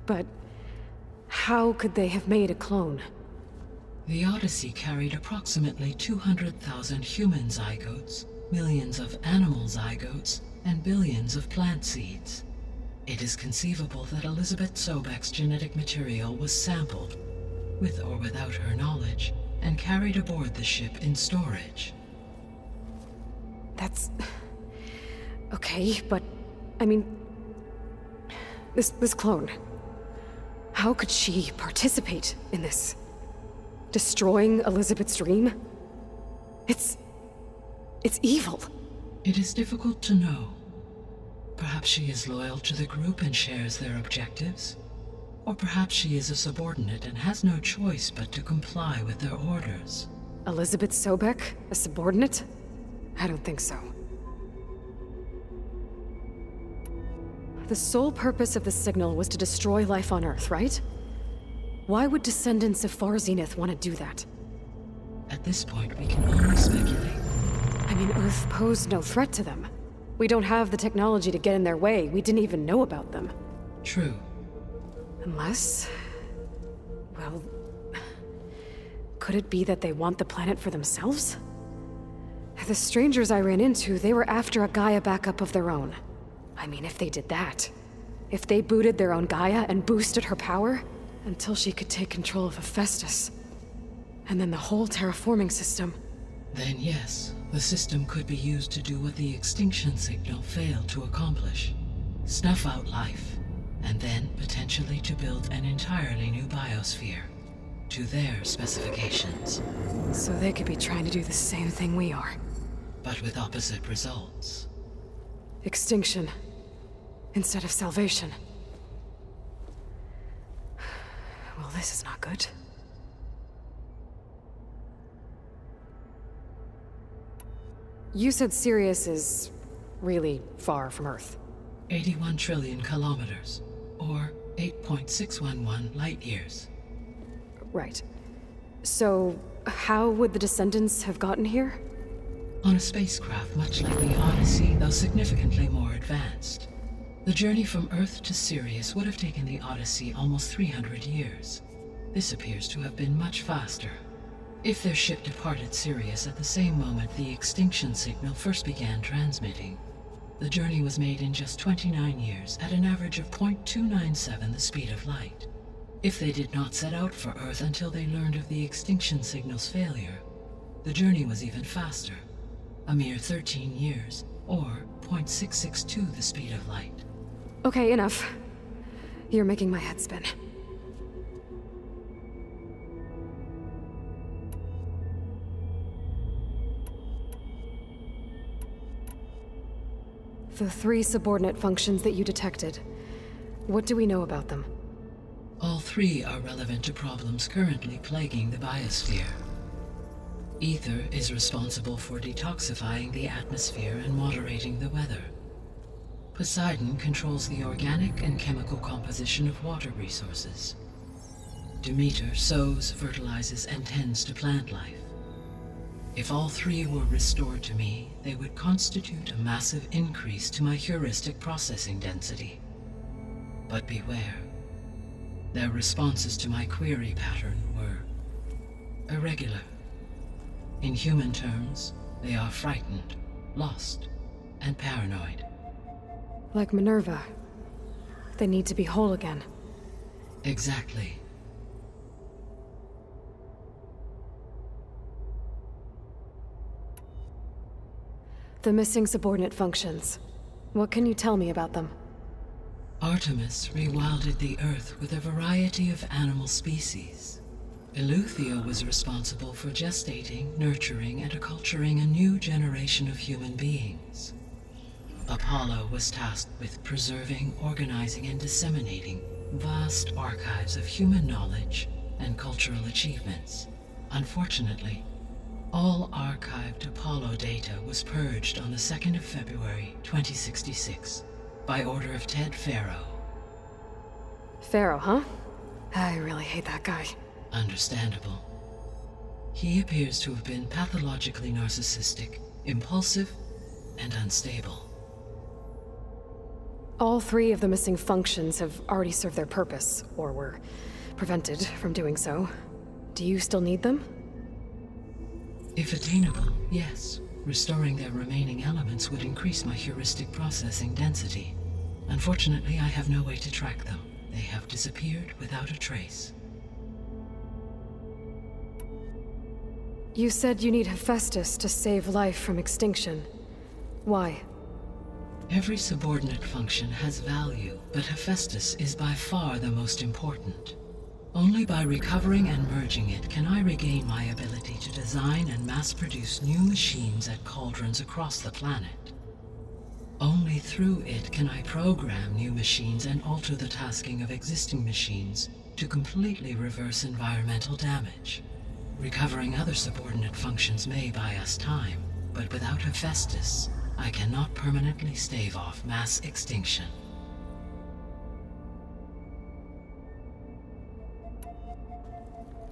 But how could they have made a clone? The Odyssey carried approximately 200,000 human zygotes, millions of animal zygotes, and billions of plant seeds. It is conceivable that Elizabeth Sobek's genetic material was sampled, with or without her knowledge, and carried aboard the ship in storage. That's... okay, but... I mean... This clone... how could she participate in this? Destroying Elizabeth's dream? It's evil. It is difficult to know. Perhaps she is loyal to the group and shares their objectives. Or perhaps she is a subordinate and has no choice but to comply with their orders. Elizabeth Sobek? A subordinate? I don't think so. The sole purpose of the signal was to destroy life on Earth, right? Why would descendants of Far Zenith want to do that? At this point, we can only speculate. I mean, Earth posed no threat to them. We don't have the technology to get in their way. We didn't even know about them. True. Unless... well... could it be that they want the planet for themselves? The strangers I ran into, they were after a Gaia backup of their own. I mean, if they did that... if they booted their own Gaia and boosted her power... until she could take control of Hephaestus. And then the whole terraforming system. Then yes, the system could be used to do what the extinction signal failed to accomplish. Snuff out life, and then potentially to build an entirely new biosphere. To their specifications. So they could be trying to do the same thing we are. But with opposite results. Extinction. Instead of salvation. Well, this is not good. You said Sirius is really far from Earth. 81 trillion kilometers, or 8.611 light years. Right. So, how would the descendants have gotten here? On a spacecraft much like the Odyssey, though significantly more advanced. The journey from Earth to Sirius would have taken the Odyssey almost 300 years. This appears to have been much faster. If their ship departed Sirius at the same moment the extinction signal first began transmitting, the journey was made in just 29 years at an average of 0.297 the speed of light. If they did not set out for Earth until they learned of the extinction signal's failure, the journey was even faster, a mere 13 years, or 0.662 the speed of light. Okay, enough. You're making my head spin. The 3 subordinate functions that you detected, what do we know about them? All 3 are relevant to problems currently plaguing the biosphere. Ether is responsible for detoxifying the atmosphere and moderating the weather. Poseidon controls the organic and chemical composition of water resources. Demeter sows, fertilizes, and tends to plant life. If all 3 were restored to me, they would constitute a massive increase to my heuristic processing density. But beware. Their responses to my query pattern were irregular. In human terms, they are frightened, lost, and paranoid. Like Minerva. They need to be whole again. Exactly. The missing subordinate functions. What can you tell me about them? Artemis rewilded the Earth with a variety of animal species. Eleuthia was responsible for gestating, nurturing, and acculturating a new generation of human beings. Apollo was tasked with preserving, organizing, and disseminating vast archives of human knowledge and cultural achievements. Unfortunately, all archived Apollo data was purged on the 2nd of February, 2066, by order of Ted Faro. Faro, huh? I really hate that guy. Understandable. He appears to have been pathologically narcissistic, impulsive, and unstable. All 3 of the missing functions have already served their purpose, or were prevented from doing so. Do you still need them? If attainable, yes. Restoring their remaining elements would increase my heuristic processing density. Unfortunately, I have no way to track them. They have disappeared without a trace. You said you need Hephaestus to save life from extinction. Why? Every subordinate function has value, but Hephaestus is by far the most important. Only by recovering and merging it can I regain my ability to design and mass-produce new machines at cauldrons across the planet. Only through it can I program new machines and alter the tasking of existing machines to completely reverse environmental damage. Recovering other subordinate functions may buy us time, but without Hephaestus, I cannot permanently stave off mass extinction.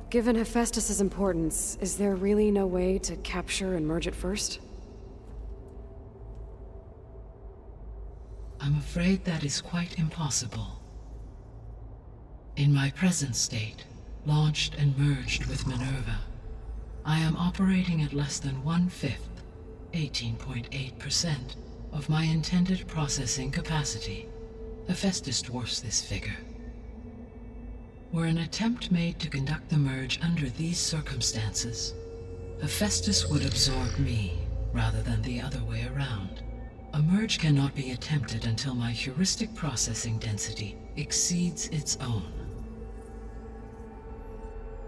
Given Hephaestus's importance, is there really no way to capture and merge it first? I'm afraid that is quite impossible. In my present state, launched and merged with Minerva, I am operating at less than 1/5, 18.8%, of my intended processing capacity. Hephaestus dwarfs this figure. Were an attempt made to conduct the merge under these circumstances, Hephaestus would absorb me, rather than the other way around. A merge cannot be attempted until my heuristic processing density exceeds its own.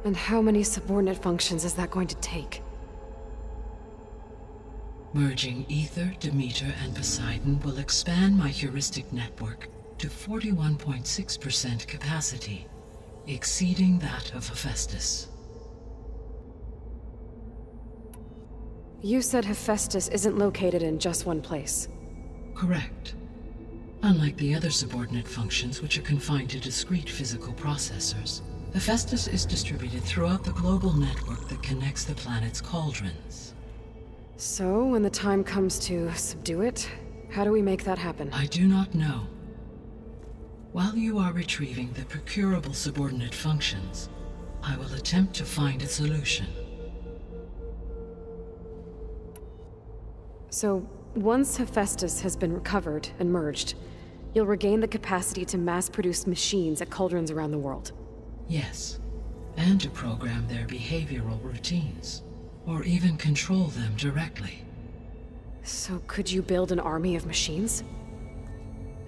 And how many subordinate functions is that going to take? Merging Aether, Demeter, and Poseidon will expand my heuristic network to 41.6% capacity, exceeding that of Hephaestus. You said Hephaestus isn't located in just one place. Correct. Unlike the other subordinate functions, which are confined to discrete physical processors, Hephaestus is distributed throughout the global network that connects the planet's cauldrons. So, when the time comes to subdue it, how do we make that happen? I do not know. While you are retrieving the procurable subordinate functions, I will attempt to find a solution. So, once Hephaestus has been recovered and merged, you'll regain the capacity to mass-produce machines at cauldrons around the world. Yes, and to program their behavioral routines, or even control them directly. So could you build an army of machines?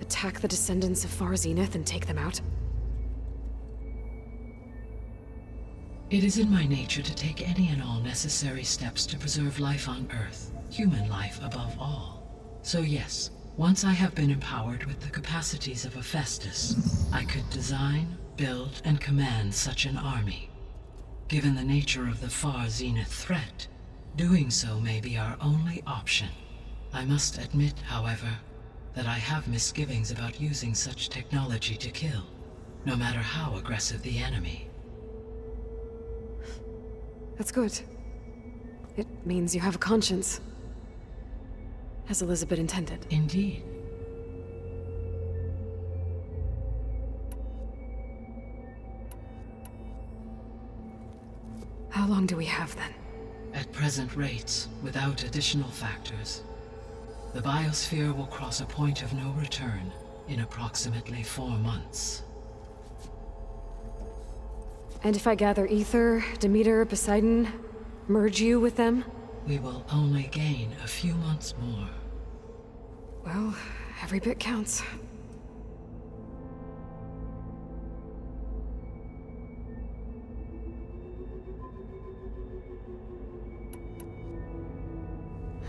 Attack the descendants of Far Zenith and take them out? It is in my nature to take any and all necessary steps to preserve life on Earth, human life above all. So yes, once I have been empowered with the capacities of Hephaestus, I could design, build, and command such an army. Given the nature of the Far Zenith threat, doing so may be our only option. I must admit, however, that I have misgivings about using such technology to kill, no matter how aggressive the enemy. That's good. It means you have a conscience. As Elizabeth intended. Indeed. How long do we have, then? At present rates, without additional factors, the biosphere will cross a point of no return in approximately 4 months. And if I gather Aether, Demeter, Poseidon, merge you with them? We will only gain a few months more. Well, every bit counts.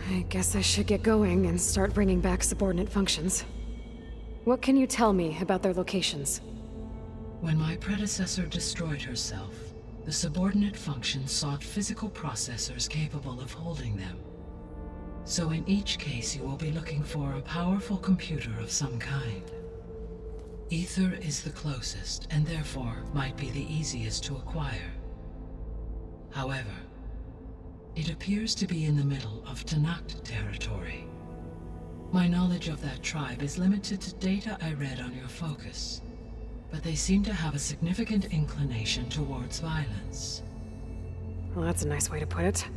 I guess I should get going and start bringing back subordinate functions. What can you tell me about their locations? When my predecessor destroyed herself, the subordinate functions sought physical processors capable of holding them. So in each case, you will be looking for a powerful computer of some kind. Aether is the closest, and therefore might be the easiest to acquire. However, it appears to be in the middle of Tenakth territory. My knowledge of that tribe is limited to data I read on your focus, but they seem to have a significant inclination towards violence. Well, that's a nice way to put it.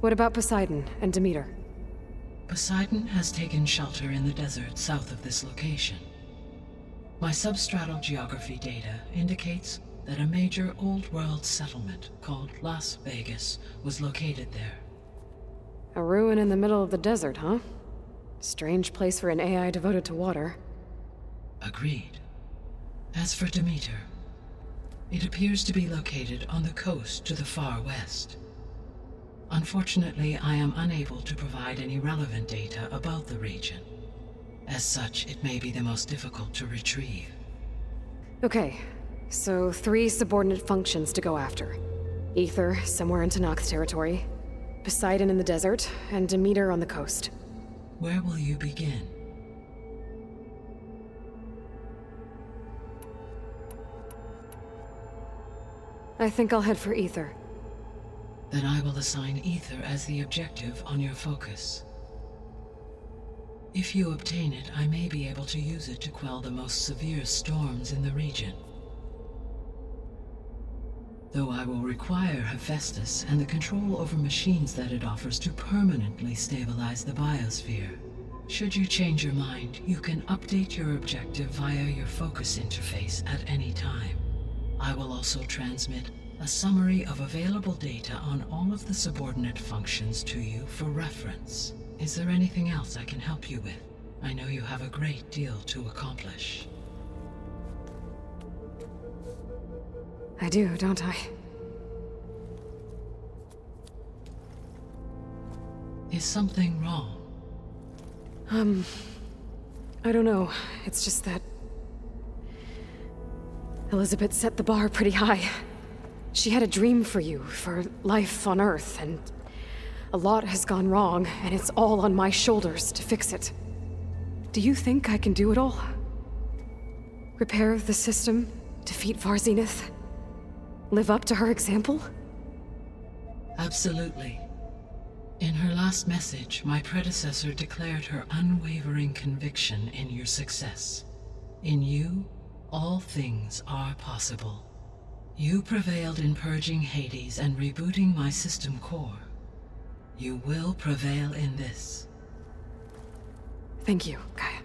What about Poseidon and Demeter? Poseidon has taken shelter in the desert south of this location. My substratal geography data indicates that a major old-world settlement called Las Vegas was located there. A ruin in the middle of the desert, huh? Strange place for an AI devoted to water. Agreed. As for Demeter, it appears to be located on the coast to the far west. Unfortunately, I am unable to provide any relevant data about the region. As such, it may be the most difficult to retrieve. Okay, so 3 subordinate functions to go after. Aether, somewhere in Tenakth territory, Poseidon in the desert, and Demeter on the coast. Where will you begin? I think I'll head for Aether. Then I will assign Aether as the objective on your focus. If you obtain it, I may be able to use it to quell the most severe storms in the region. Though I will require Hephaestus and the control over machines that it offers to permanently stabilize the biosphere. Should you change your mind, you can update your objective via your focus interface at any time. I will also transmit a summary of available data on all of the subordinate functions to you for reference. Is there anything else I can help you with? I know you have a great deal to accomplish. I do, don't I? Is something wrong? I don't know. It's just that Elizabeth set the bar pretty high. She had a dream for you, for life on Earth, and a lot has gone wrong, and it's all on my shoulders to fix it. Do you think I can do it all? Repair the system, defeat Varzenith, live up to her example? Absolutely. In her last message, my predecessor declared her unwavering conviction in your success. In you, all things are possible. You prevailed in purging Hades and rebooting my system core. You will prevail in this. Thank you, Gaia.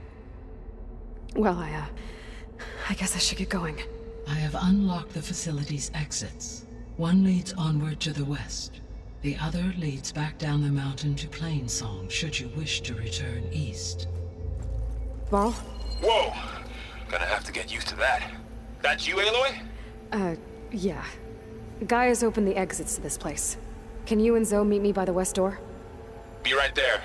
Well, I guess I should get going. I have unlocked the facility's exits. One leads onward to the west. The other leads back down the mountain to Plainsong, should you wish to return east. Varl? Whoa! Gonna have to get used to that. That's you, Aloy? Yeah. Gaia's opened the exits to this place. Can you and Zoe meet me by the west door? Be right there.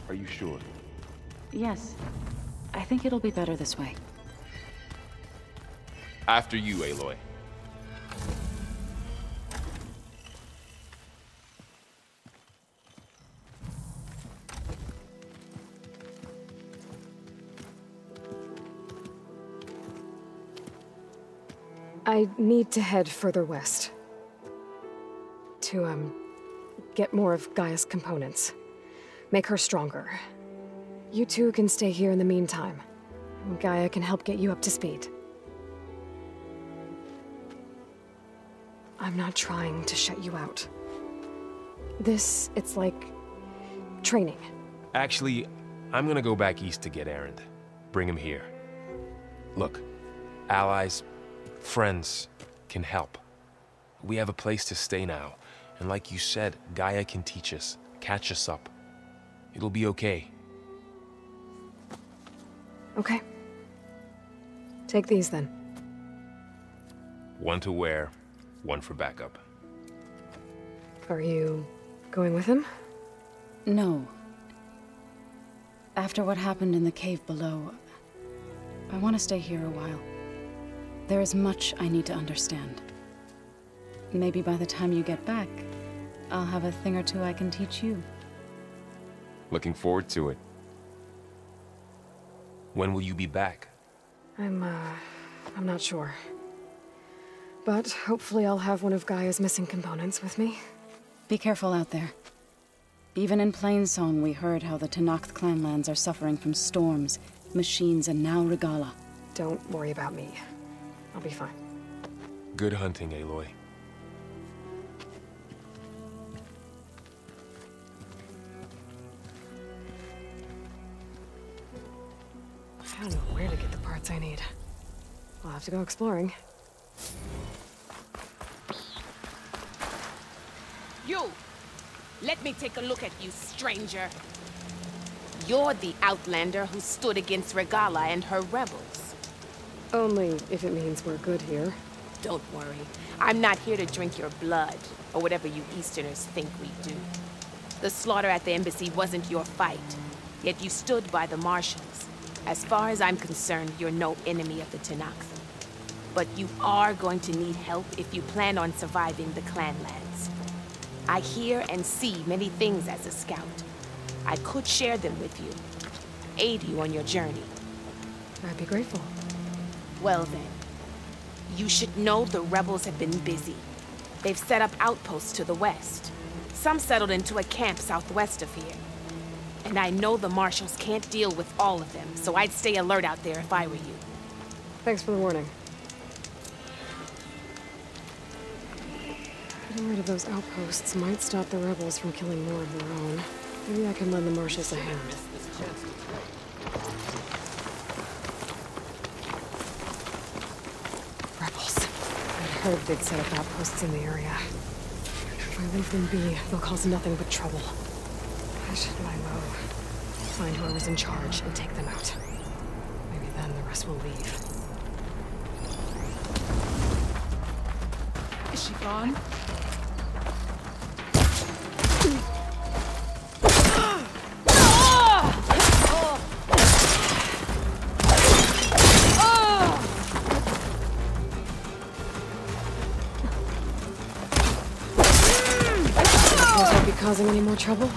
Are you sure? Yes. I think it'll be better this way. After you, Aloy. I need to head further west. To, get more of Gaia's components. Make her stronger. You two can stay here in the meantime. Gaia can help get you up to speed. I'm not trying to shut you out. It's like training. Actually, I'm gonna go back east to get Erend. Bring him here. Look, allies, friends can help. We have a place to stay now, and like you said, Gaia can teach us, catch us up. It'll be okay. Okay. Take these then. One to wear, one for backup. Are you going with him? No. After what happened in the cave below, I want to stay here a while. There is much I need to understand. Maybe by the time you get back, I'll have a thing or two I can teach you. Looking forward to it. When will you be back? I'm not sure. But hopefully I'll have one of Gaia's missing components with me. Be careful out there. Even in Plainsong, we heard how the Tenakth clanlands are suffering from storms, machines, and now Regalla. Don't worry about me. I'll be fine. Good hunting, Aloy. I don't know where to get the parts I need. I'll have to go exploring. You! Let me take a look at you, stranger. You're the Outlander who stood against Regalla and her rebels. Only if it means we're good here. Don't worry. I'm not here to drink your blood, or whatever you Easterners think we do. The slaughter at the embassy wasn't your fight, yet you stood by the Marshals. As far as I'm concerned, you're no enemy of the Tenakth. But you are going to need help if you plan on surviving the Clanlands. I hear and see many things as a scout. I could share them with you, aid you on your journey. I'd be grateful. Well then, you should know the rebels have been busy. They've set up outposts to the west. Some settled into a camp southwest of here. And I know the Marshals can't deal with all of them, so I'd stay alert out there if I were you. Thanks for the warning. Getting rid of those outposts might stop the rebels from killing more of their own. Maybe I can lend the Marshals a hand. Rebels. I'd heard they'd set up outposts in the area. If I leave them be, they'll cause nothing but trouble. I should lie low. Find whoever's in charge and take them out. Maybe then the rest will leave. Is she gone? Causing any more trouble?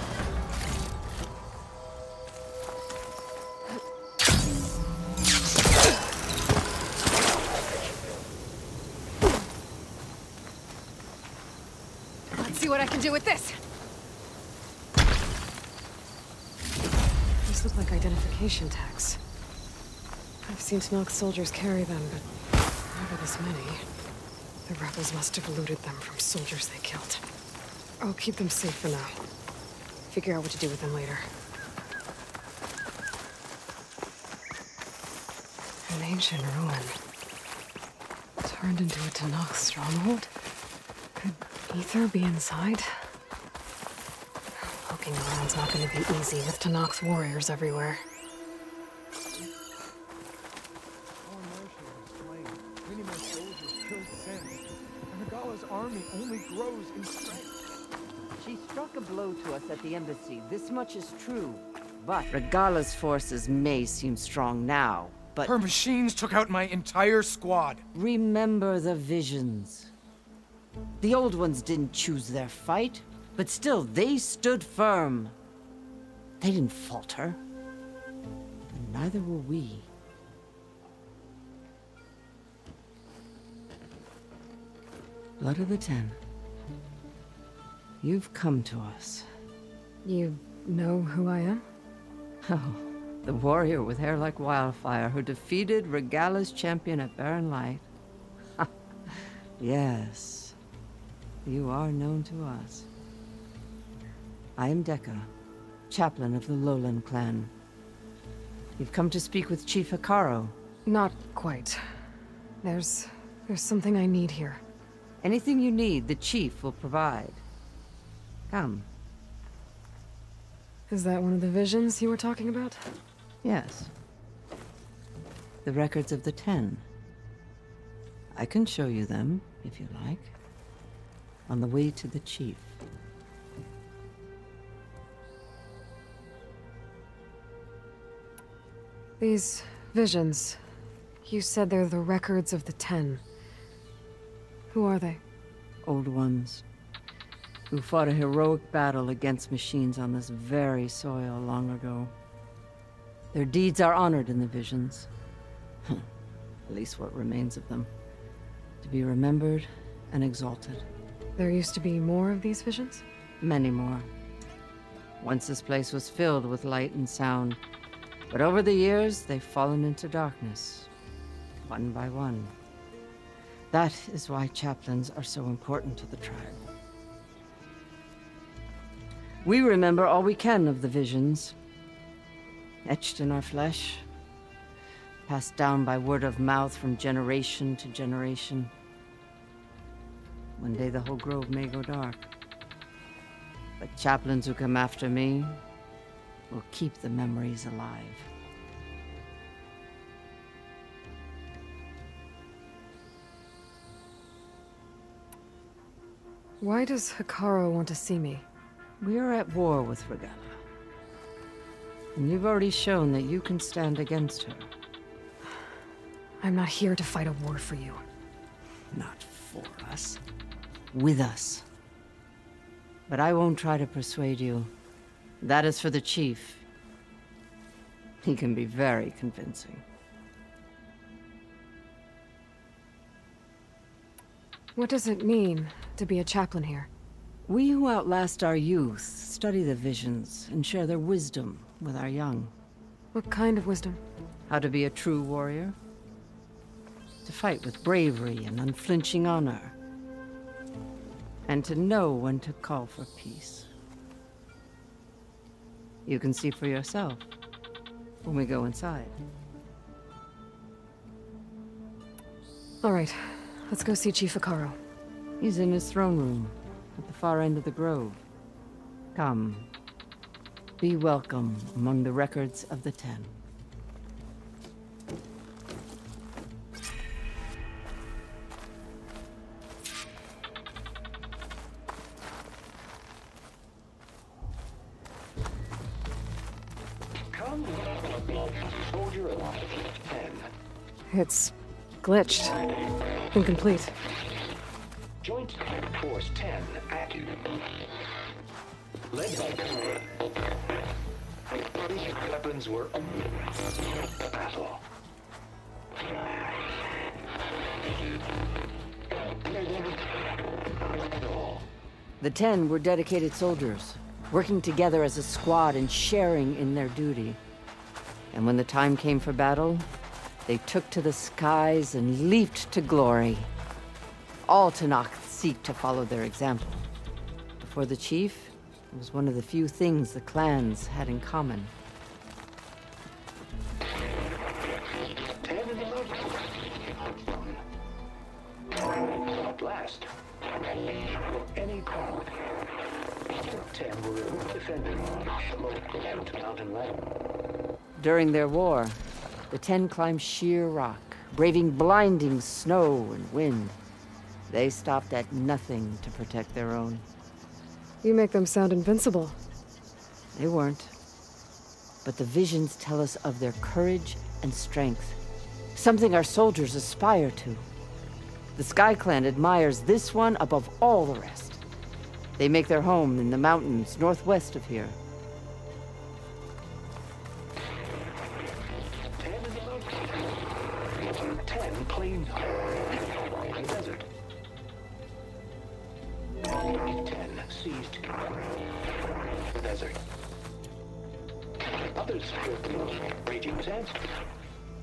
Let's see what I can do with this. These look like identification tags. I've seen Tenakth soldiers carry them, but never this many. The rebels must have looted them from soldiers they killed. I'll keep them safe for now. Figure out what to do with them later. An ancient ruin. Turned into a Tenakth stronghold? Could Ether be inside? Poking around's not going to be easy with Tenakth warriors everywhere. Many more soldiers killed Sen, and Regalla's army only grows in strength. She struck a blow to us at the embassy. This much is true. But Regalla's forces may seem strong now, but... Her machines took out my entire squad. Remember the visions. The old ones didn't choose their fight, but still, they stood firm. They didn't falter. And neither will we. Blood of the Ten. You've come to us. You know who I am? Oh, the warrior with hair like wildfire who defeated Regalla's champion at Barren Light. Yes, you are known to us. I am Dekka, chaplain of the Lowland clan. You've come to speak with Chief Hekarro. Not quite. There's something I need here. Anything you need, the chief will provide. Come. Is that one of the visions you were talking about? Yes. The records of the Ten. I can show you them, if you like. On the way to the chief. These visions, you said they're the records of the Ten. Who are they? Old ones. Who fought a heroic battle against machines on this very soil long ago. Their deeds are honored in the visions. At least what remains of them. To be remembered and exalted. There used to be more of these visions? Many more. Once this place was filled with light and sound. But over the years, they've fallen into darkness, one by one. That is why chaplains are so important to the tribe. We remember all we can of the visions, etched in our flesh, passed down by word of mouth from generation to generation. One day the whole grove may go dark, but chaplains who come after me will keep the memories alive. Why does Hekarro want to see me? We are at war with Regalla. And you've already shown that you can stand against her. I'm not here to fight a war for you. Not for us. With us. But I won't try to persuade you. That is for the chief. He can be very convincing. What does it mean to be a chaplain here? We who outlast our youth study the visions and share their wisdom with our young. What kind of wisdom? How to be a true warrior. To fight with bravery and unflinching honor. And to know when to call for peace. You can see for yourself when we go inside. All right, let's go see Chief Hekarro. He's in his throne room at the far end of the grove. Come. Be welcome among the records of the Ten. It's glitched. Incomplete. Joint Force 10 active. Led by these weapons were battle. The Ten were dedicated soldiers, working together as a squad and sharing in their duty. And when the time came for battle, they took to the skies and leaped to glory. All Tenakth seek to follow their example. For the chief, it was one of the few things the clans had in common. At last, any call. 10 were defending the mountain land. During their war, the Ten climbed sheer rock, braving blinding snow and wind. They stopped at nothing to protect their own. You make them sound invincible. They weren't. But the visions tell us of their courage and strength, something our soldiers aspire to. The Sky Clan admires this one above all the rest. They make their home in the mountains northwest of here. 10 plains in the desert. 10 seized the desert. Others raging sands.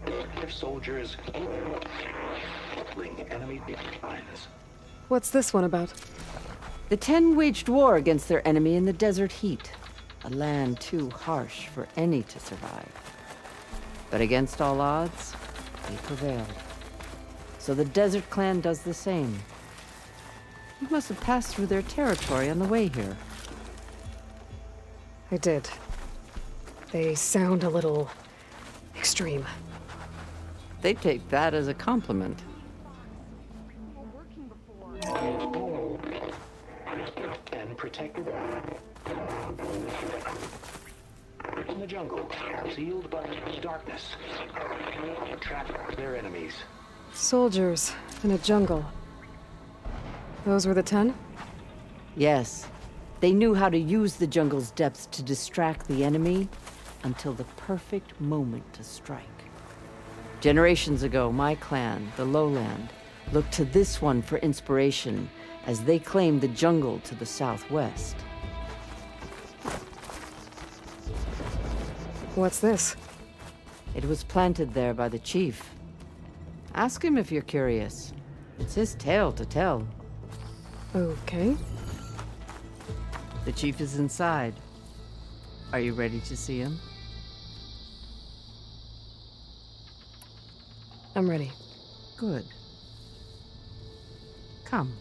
Their soldiers battling enemy lines. What's this one about? The Ten waged war against their enemy in the desert heat, a land too harsh for any to survive. But against all odds, they prevailed. So the Desert Clan does the same. You must have passed through their territory on the way here. I did. They sound a little extreme. They take that as a compliment. And protected in the jungle, sealed by darkness, trapped their enemies. Soldiers in a jungle. Those were the 10? Yes. They knew how to use the jungle's depths to distract the enemy until the perfect moment to strike. Generations ago, my clan, the Lowland, looked to this one for inspiration as they claimed the jungle to the southwest. What's this? It was planted there by the chief. Ask him if you're curious. It's his tale to tell. Okay. The chief is inside. Are you ready to see him? I'm ready. Good. Come.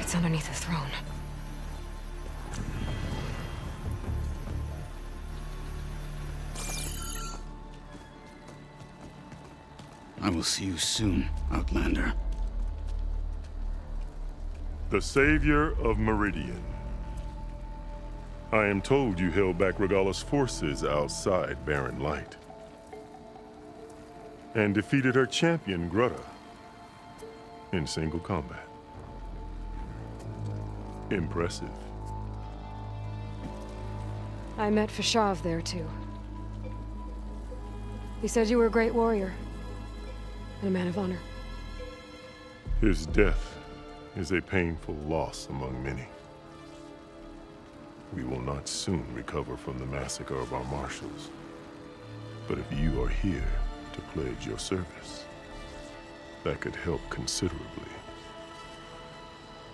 It's underneath the throne. I will see you soon, Outlander. The Savior of Meridian. I am told you held back Regalla's forces outside Barren Light. And defeated her champion, Grudda, in single combat. Impressive. I met Fashav there, too. He said you were a great warrior. And a man of honor. His death is a painful loss among many. We will not soon recover from the massacre of our marshals. But if you are here to pledge your service, that could help considerably.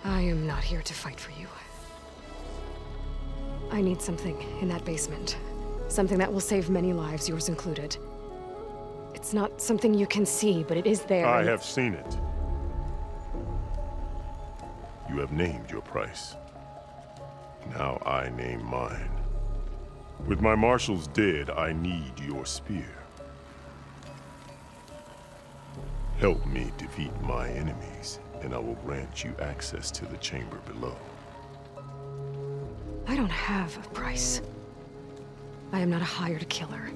I am not here to fight for you. I need something in that basement. Something that will save many lives, yours included. It's not something you can see, but it is there. I have seen it. You have named your price. Now I name mine. With my marshals dead, I need your spear. Help me defeat my enemies, and I will grant you access to the chamber below. I don't have a price. I am not a hired killer.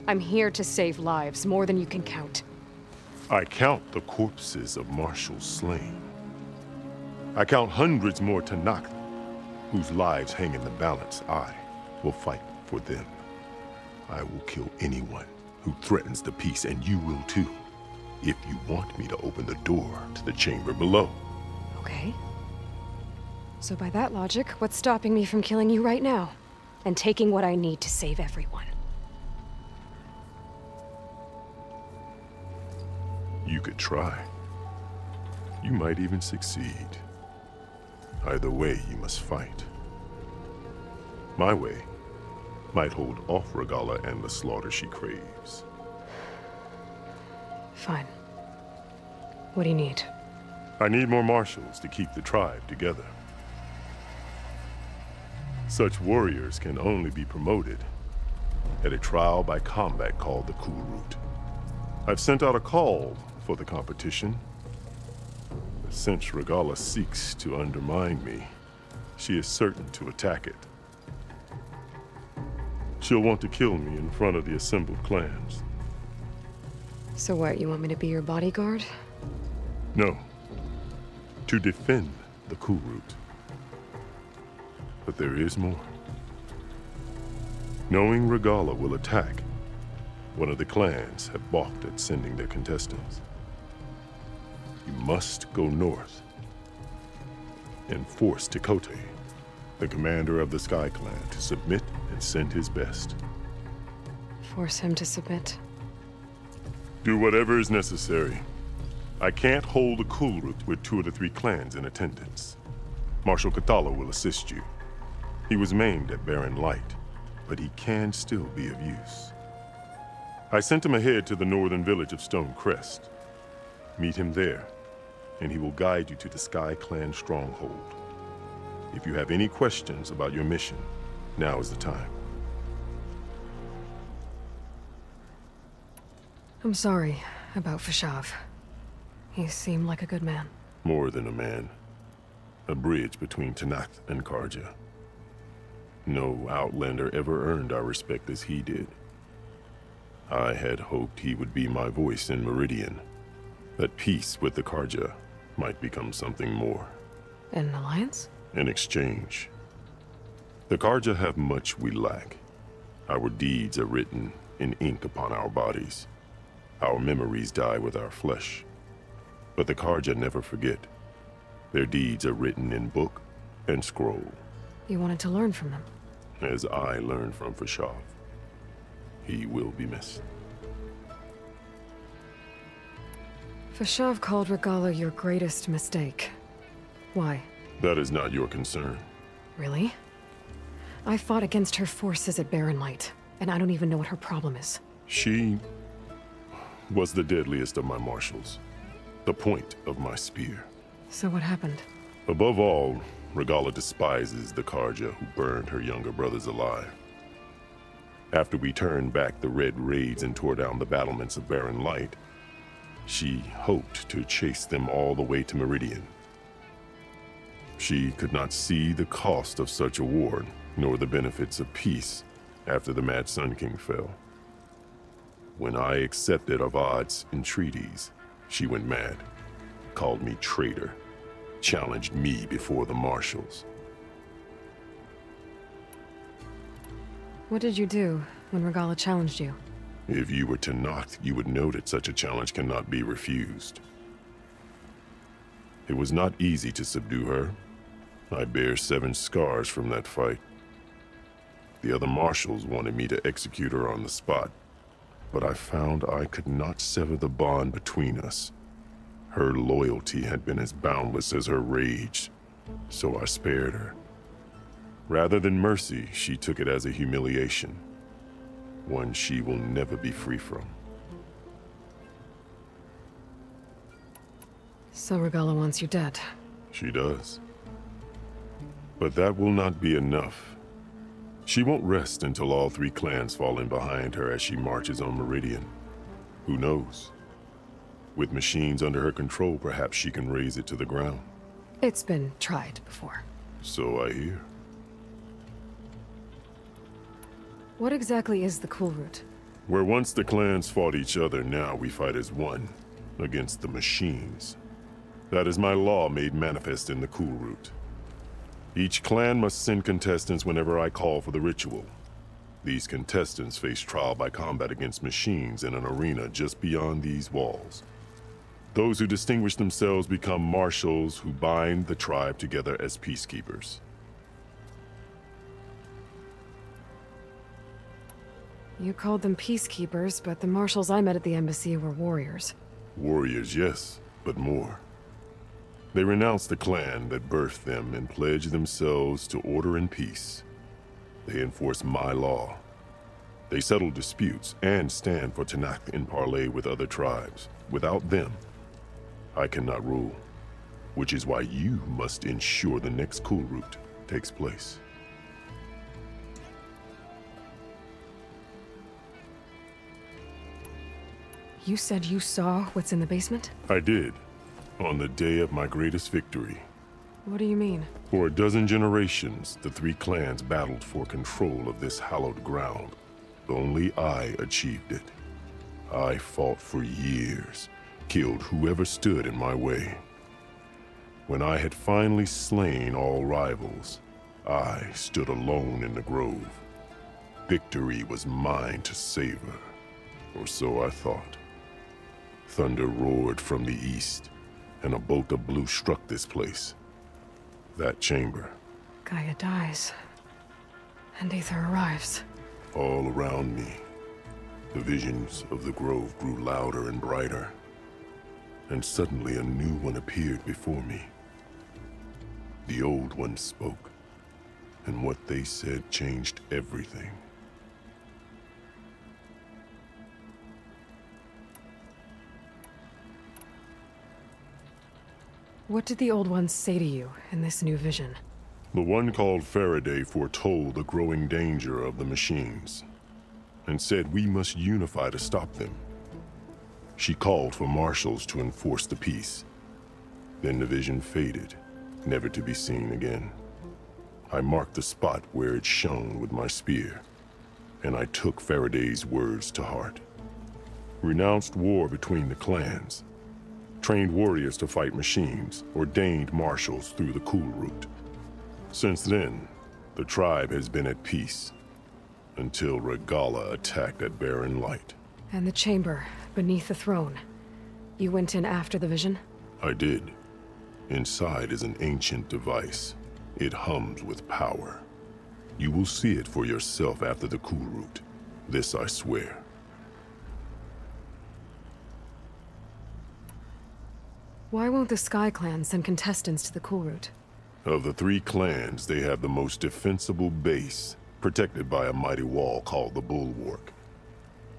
I'm here to save lives, more than you can count. I count the corpses of marshals slain. I count hundreds more Tenakth, whose lives hang in the balance. I will fight for them. I will kill anyone who threatens the peace, and you will too, if you want me to open the door to the chamber below. Okay. So by that logic, what's stopping me from killing you right now? And taking what I need to save everyone? You could try. You might even succeed. Either way, you must fight. My way might hold off Regalla and the slaughter she craves. Fine. What do you need? I need more marshals to keep the tribe together. Such warriors can only be promoted at a trial by combat called the Kulrut. I've sent out a call for the competition. But since Regalla seeks to undermine me, she is certain to attack it. She'll want to kill me in front of the assembled clans. So what, you want me to be your bodyguard? No. To defend the Kulrut. But there is more. Knowing Regalla will attack, one of the clans have balked at sending their contestants. You must go north and force Tekotteh, the commander of the Sky Clan, to submit and send his best. Force him to submit? Do whatever is necessary. I can't hold a Kulrut with 2 of the 3 clans in attendance. Marshal Kotallo will assist you. He was maimed at Barren Light, but he can still be of use. I sent him ahead to the northern village of Stone Crest. Meet him there, and he will guide you to the Sky Clan stronghold. If you have any questions about your mission, now is the time. I'm sorry about Fashav. He seemed like a good man. More than a man. A bridge between Tenakth and Carja. No Outlander ever earned our respect as he did. I had hoped he would be my voice in Meridian, that peace with the Carja might become something more. An alliance? In exchange. The Carja have much we lack. Our deeds are written in ink upon our bodies. Our memories die with our flesh. But the Carja never forget. Their deeds are written in book and scroll. You wanted to learn from them. As I learned from Fashav. He will be missed. Fashav called Regalla your greatest mistake. Why? That is not your concern. Really? I fought against her forces at Barren Light, and I don't even know what her problem is. She was the deadliest of my marshals. The point of my spear. So what happened? Above all, Regalla despises the Carja who burned her younger brothers alive. After we turned back the Red Raids and tore down the battlements of Barren Light, she hoped to chase them all the way to Meridian. She could not see the cost of such a war, nor the benefits of peace after the Mad Sun King fell. When I accepted Avad's entreaties, she went mad, called me traitor, challenged me before the marshals. What did you do when Regalla challenged you? If you were to Nacht, you would know that such a challenge cannot be refused. It was not easy to subdue her. I bear 7 scars from that fight. The other marshals wanted me to execute her on the spot, but I found I could not sever the bond between us. Her loyalty had been as boundless as her rage, so I spared her. Rather than mercy, she took it as a humiliation, one she will never be free from. So Regalla wants you dead. She does. But that will not be enough. She won't rest until all 3 clans fall in behind her as she marches on Meridian. Who knows? With machines under her control, perhaps she can raze it to the ground. It's been tried before. So I hear. What exactly is the Kulrut? Where once the clans fought each other, now we fight as one, against the machines. That is my law made manifest in the Kulrut. Each clan must send contestants whenever I call for the ritual. These contestants face trial by combat against machines in an arena just beyond these walls. Those who distinguish themselves become marshals who bind the tribe together as peacekeepers. You called them peacekeepers, but the marshals I met at the embassy were warriors. Warriors, yes, but more. They renounce the clan that birthed them and pledge themselves to order and peace. They enforce my law. They settle disputes and stand for Tenakth in parley with other tribes. Without them, I cannot rule, which is why you must ensure the next Kulrut takes place. You said you saw what's in the basement? I did, on the day of my greatest victory. What do you mean? For a dozen generations, the 3 clans battled for control of this hallowed ground. Only I achieved it. I fought for years, killed whoever stood in my way. When I had finally slain all rivals, I stood alone in the grove. Victory was mine to savor, or so I thought. Thunder roared from the east, and a bolt of blue struck this place. That chamber. Gaia dies, and Aether arrives. All around me, the visions of the grove grew louder and brighter, and suddenly a new one appeared before me. The old one spoke, and what they said changed everything. What did the old ones say to you in this new vision? The one called Faraday foretold the growing danger of the machines, and said we must unify to stop them. She called for marshals to enforce the peace. Then the vision faded, never to be seen again. I marked the spot where it shone with my spear, and I took Faraday's words to heart. Renounced war between the clans. Trained warriors to fight machines, ordained marshals through the Kulrut. Since then, the tribe has been at peace. Until Regalla attacked at Barren Light. And the chamber, beneath the throne. You went in after the vision? I did. Inside is an ancient device. It hums with power. You will see it for yourself after the Kulrut. This I swear. Why won't the Sky Clan send contestants to the Kulrut? Of the 3 clans, they have the most defensible base, protected by a mighty wall called the Bulwark.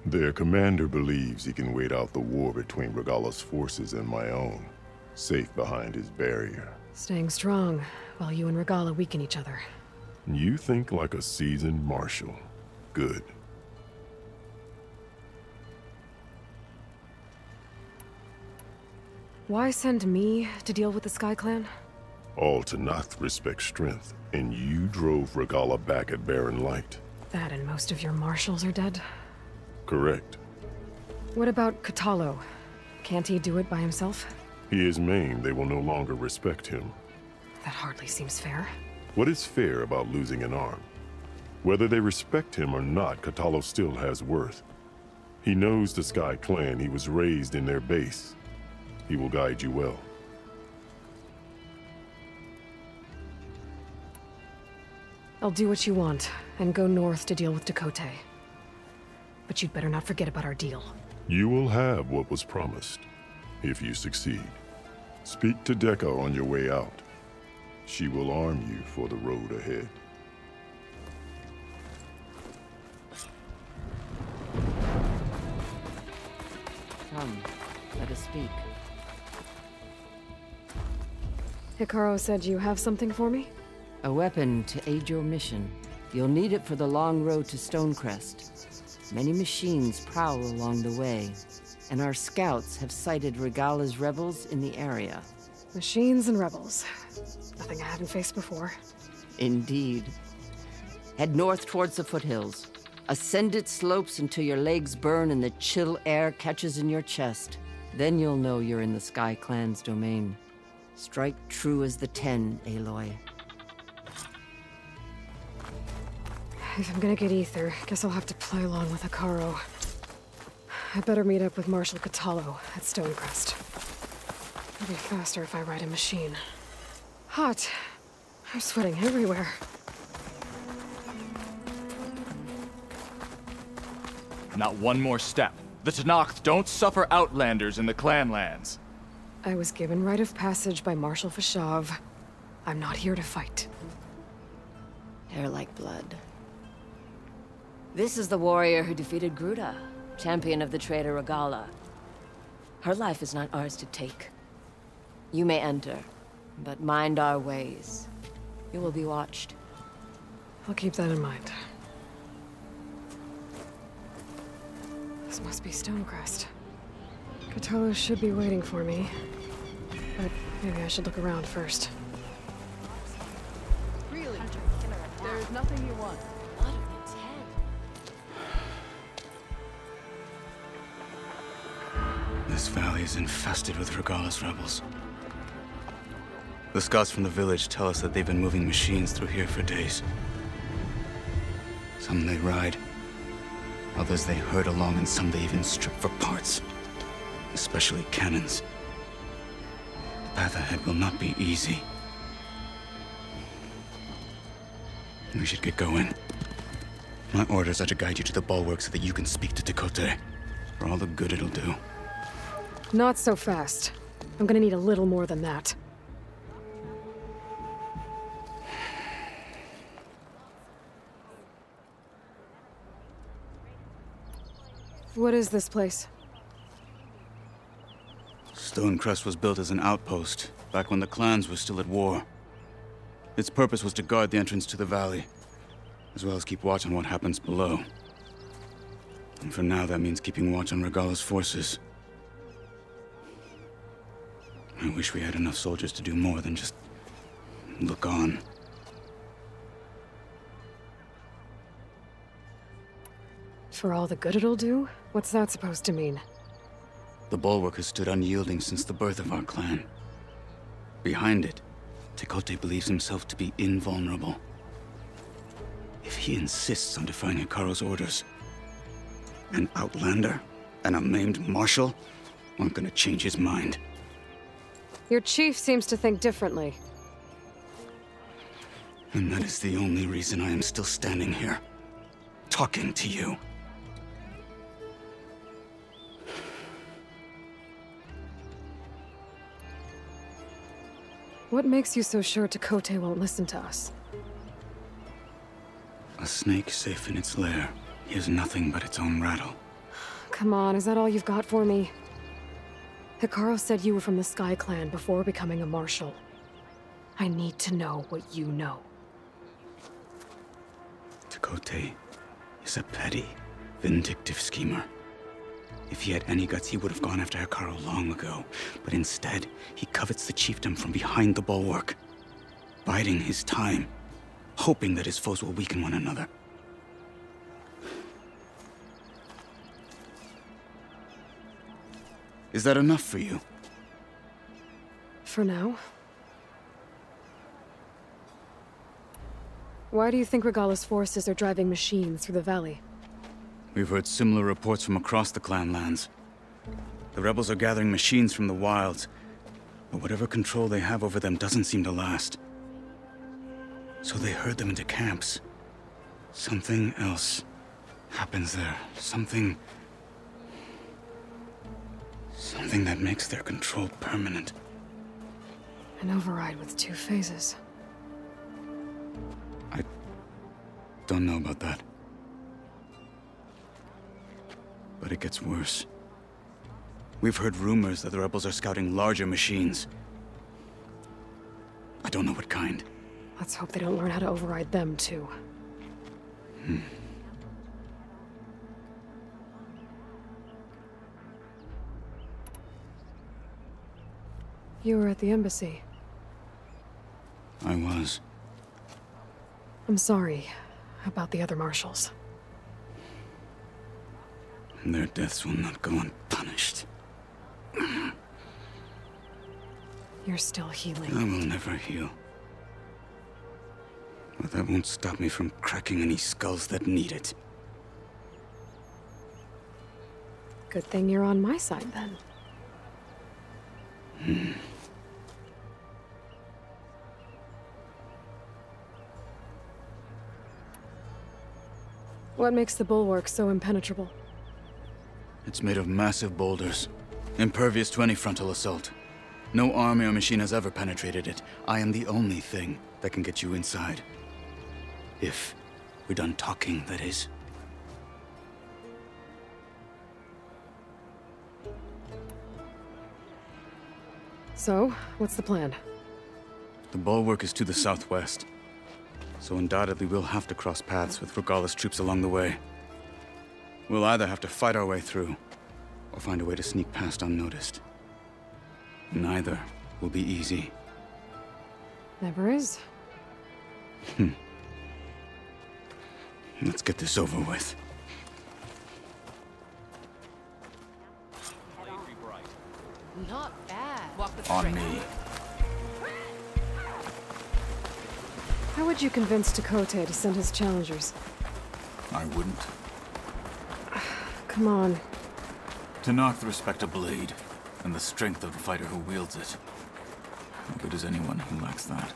Their commander believes he can wait out the war between Regalla's forces and my own, safe behind his barrier. Staying strong, while you and Regalla weaken each other. You think like a seasoned marshal. Good. Why send me to deal with the Sky Clan? All Tanath respect strength, and you drove Regalla back at Barren Light. That and most of your marshals are dead? Correct. What about Kotallo? Can't he do it by himself? He is maimed. They will no longer respect him. That hardly seems fair. What is fair about losing an arm? Whether they respect him or not, Kotallo still has worth. He knows the Sky Clan. He was raised in their base. He will guide you well. I'll do what you want, and go north to deal with Tekotteh. But you'd better not forget about our deal. You will have what was promised, if you succeed. Speak to Dekka on your way out. She will arm you for the road ahead. Come, let us speak. Hekarro said you have something for me? A weapon to aid your mission. You'll need it for the long road to Stonecrest. Many machines prowl along the way, and our scouts have sighted Regalla's rebels in the area. Machines and rebels. Nothing I haven't faced before. Indeed. Head north towards the foothills. Ascend its slopes until your legs burn and the chill air catches in your chest. Then you'll know you're in the Sky Clan's domain. Strike true as the 10, Aloy. If I'm gonna get ether, guess I'll have to play along with Hekarro. I better meet up with Marshal Kotallo at Stonecrest. It'll be faster if I ride a machine. Hot. I'm sweating everywhere. Not one more step. The Tenakth don't suffer outlanders in the Clanlands. I was given rite of passage by Marshal Fashav. I'm not here to fight. Hair like blood. This is the warrior who defeated Gruta, champion of the traitor Regalla. Her life is not ours to take. You may enter, but mind our ways. You will be watched. I'll keep that in mind. This must be Stonecrest. Kotallo should be waiting for me, but maybe I should look around first. Really? There's nothing you want. This valley is infested with Regalla's rebels. The scouts from the village tell us that they've been moving machines through here for days. Some they ride, others they herd along, and some they even strip for parts. Especially cannons. The path ahead will not be easy. We should get going. My orders are to guide you to the bulwark so that you can speak to Tekotteh. For all the good it'll do. Not so fast. I'm gonna need a little more than that. What is this place? Stonecrest was built as an outpost, back when the clans were still at war. Its purpose was to guard the entrance to the valley, as well as keep watch on what happens below. And for now, that means keeping watch on Regalla's forces. I wish we had enough soldiers to do more than just look on. For all the good it'll do? What's that supposed to mean? The Bulwark has stood unyielding since the birth of our clan. Behind it, Tekote believes himself to be invulnerable. If he insists on defying Hekarro's orders, an outlander and a maimed marshal aren't gonna change his mind. Your chief seems to think differently. And that is the only reason I am still standing here, talking to you. What makes you so sure Tekote won't listen to us? A snake safe in its lair hears nothing but its own rattle. Come on, is that all you've got for me? Hekarro said you were from the Sky Clan before becoming a marshal. I need to know what you know. Tekote is a petty, vindictive schemer. If he had any guts, he would have gone after Hekarro long ago. But instead, he covets the chiefdom from behind the Bulwark, biding his time, hoping that his foes will weaken one another. Is that enough for you? For now. Why do you think Regalla's forces are driving machines through the valley? We've heard similar reports from across the clan lands. The rebels are gathering machines from the wilds, but whatever control they have over them doesn't seem to last. So they herd them into camps. Something else happens there. Something that makes their control permanent. An override with 2 phases. I don't know about that. But it gets worse. We've heard rumors that the rebels are scouting larger machines. I don't know what kind. Let's hope they don't learn how to override them, too. You were at the embassy. I was. I'm sorry about the other marshals. Their deaths will not go unpunished. You're still healing. I will never heal. But that won't stop me from cracking any skulls that need it. Good thing you're on my side, then. What makes the Bulwark so impenetrable? It's made of massive boulders, impervious to any frontal assault. No army or machine has ever penetrated it. I am the only thing that can get you inside. If we're done talking, that is. So, what's the plan? The Bulwark is to the southwest, so undoubtedly we'll have to cross paths with Regalla's troops along the way. We'll either have to fight our way through, or find a way to sneak past unnoticed. Neither will be easy. Never is. Let's get this over with. Not bad. Walk with On me. How would you convince Tekote to send his challengers? I wouldn't. Come on. Tenakth respect a blade, and the strength of the fighter who wields it. No good is anyone who lacks that.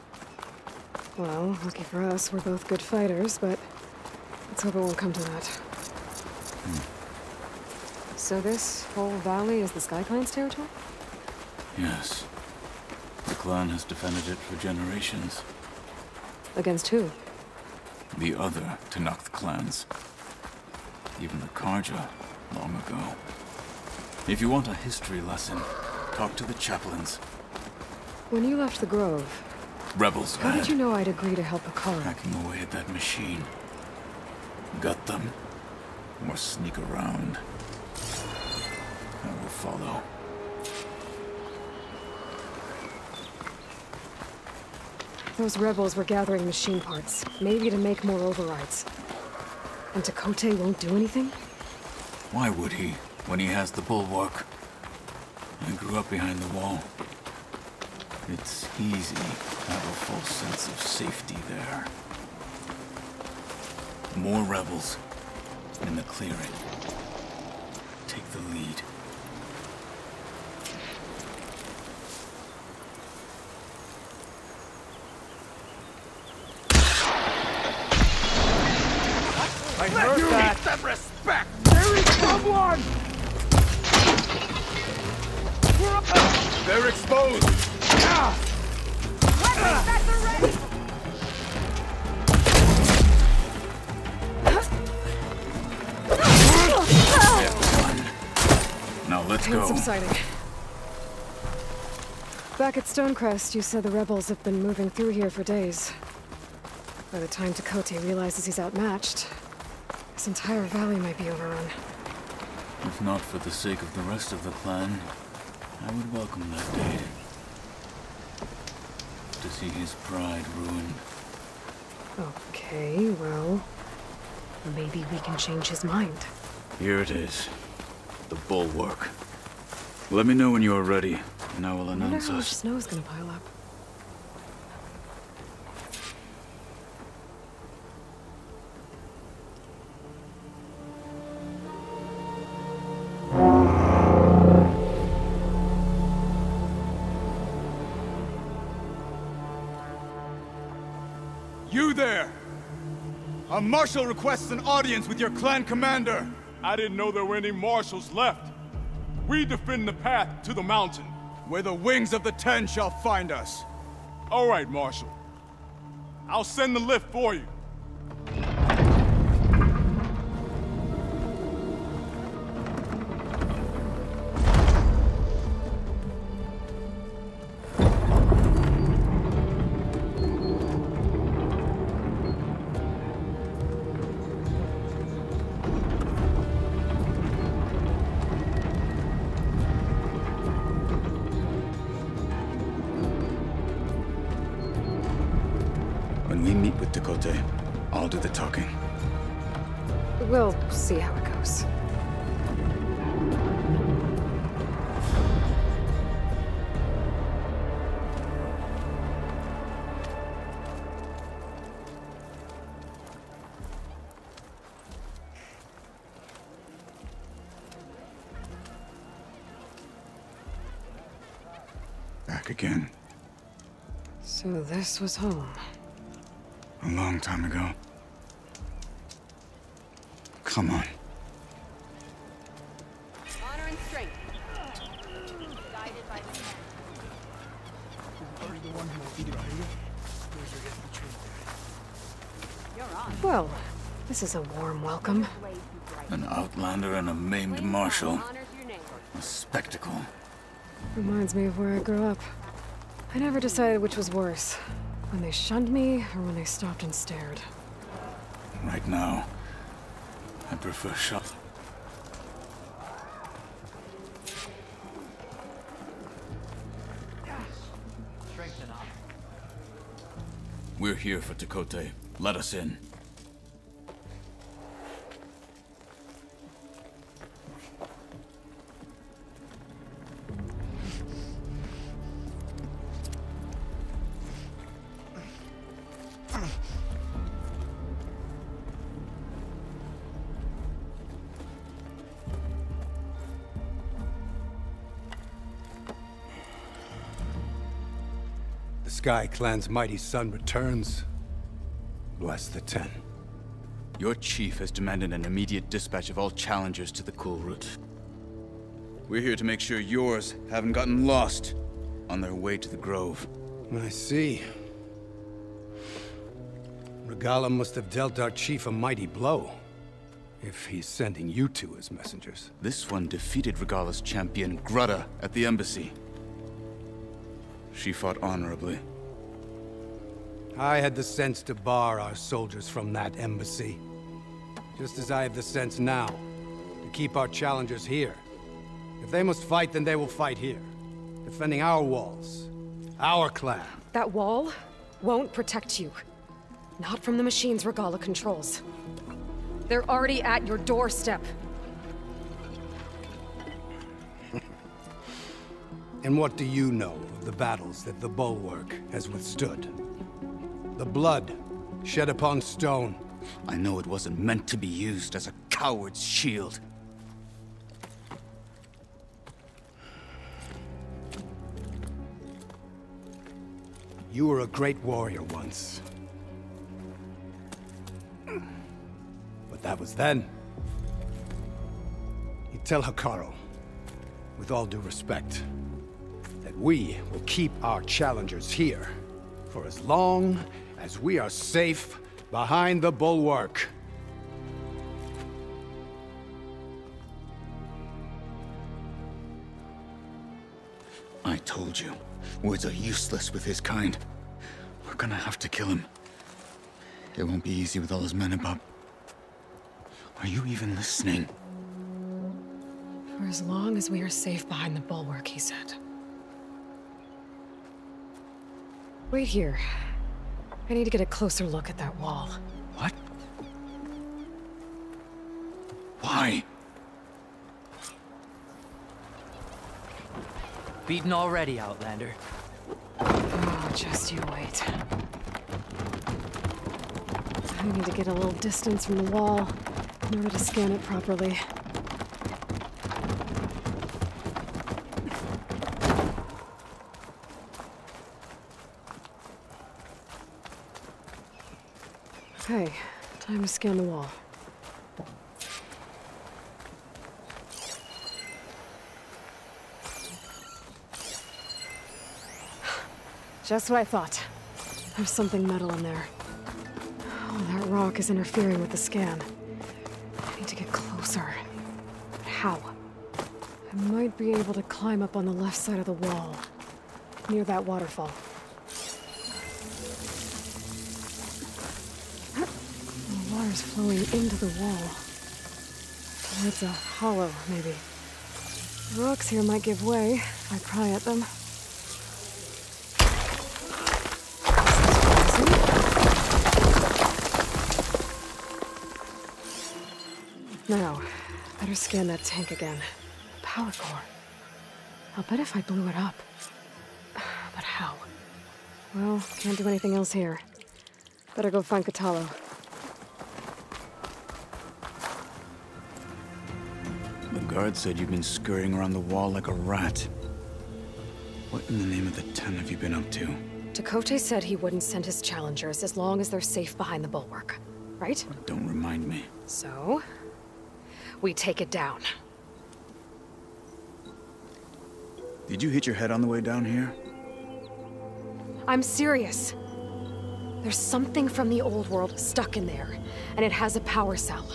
Well, lucky for us, we're both good fighters, but let's hope it won't come to that. So this whole valley is the Sky Clan's territory? Yes. The clan has defended it for generations. Against who? The other Tenakth clans. Even the Carja, long ago. If you want a history lesson, talk to the chaplains. When you left the Grove, Rebels, how did you know I'd agree to help Hekarro? Hacking away at that machine. Gut them, or sneak around. I will follow. Those rebels were gathering machine parts, maybe to make more overrides. And Tekote won't do anything? Why would he, when he has the bulwark? I grew up behind the wall. It's easy to have a false sense of safety there. More rebels in the clearing. Take the lead. I heard that. Need some respect. There is someone. They're exposed. Weapons at the ready. Now let's Pain go. subsiding. Back at Stonecrest, you said the rebels have been moving through here for days. By the time Tekotteh realizes he's outmatched, this entire valley might be overrun. If not for the sake of the rest of the clan, I would welcome that day. To see his pride ruined. Okay, well, maybe we can change his mind. Here it is. The bulwark. Let me know when you are ready, and I will I wonder announce how much us. snow is gonna pile up. You there! A marshal requests an audience with your clan commander! I didn't know there were any marshals left. We defend the path to the mountain. Where the wings of the Ten shall find us. All right, Marshal. I'll send the lift for you. When we meet with Tekotteh, I'll do the talking. We'll see how it goes. Back again. So this was home. A long time ago. Come on. Honor and strength. Guided by the Ten. Are you the one who will be right? You're on. Well, this is a warm welcome. An outlander and a maimed marshal. A spectacle. Reminds me of where I grew up. I never decided which was worse. When they shunned me, or when they stopped and stared. Right now, I prefer shot. We're here for Tekotteh. Let us in. Sky Clan's mighty son returns. Bless the Ten. Your chief has demanded an immediate dispatch of all challengers to the Kulrut. We're here to make sure yours haven't gotten lost on their way to the Grove. I see. Regalla must have dealt our chief a mighty blow, if he's sending you two as messengers. This one defeated Regalla's champion, Grudda, at the embassy. She fought honorably. I had the sense to bar our soldiers from that embassy. Just as I have the sense now, to keep our challengers here. If they must fight, then they will fight here. Defending our walls. Our clan. That wall won't protect you. Not from the machines Regalla controls. They're already at your doorstep. And what do you know of the battles that the Bulwark has withstood? The blood shed upon stone. I know it wasn't meant to be used as a coward's shield. You were a great warrior once. But that was then. You tell Hekarro, with all due respect, that we will keep our challengers here for as long as we are safe behind the Bulwark. I told you, words are useless with his kind. We're gonna have to kill him. It won't be easy with all his men about. Are you even listening? For as long as we are safe behind the Bulwark, he said. Wait here. I need to get a closer look at that wall. What? Why? Beaten already, Outlander. Oh, just you wait. I need to get a little distance from the wall in order to scan it properly. Okay, time to scan the wall. Just what I thought. There's something metal in there. Oh, that rock is interfering with the scan. I need to get closer. But how? I might be able to climb up on the left side of the wall, near that waterfall. The water's flowing into the wall. Towards a hollow, maybe. The rocks here might give way if I pry at them. Now, better scan that tank again. Power core. I'll bet if I blew it up. But how? Well, can't do anything else here. Better go find Kotallo. The guard said you've been scurrying around the wall like a rat. What in the name of the Ten have you been up to? Tekotteh said he wouldn't send his challengers as long as they're safe behind the Bulwark. Right? Don't remind me. So, we take it down. Did you hit your head on the way down here? I'm serious. There's something from the old world stuck in there, and it has a power cell.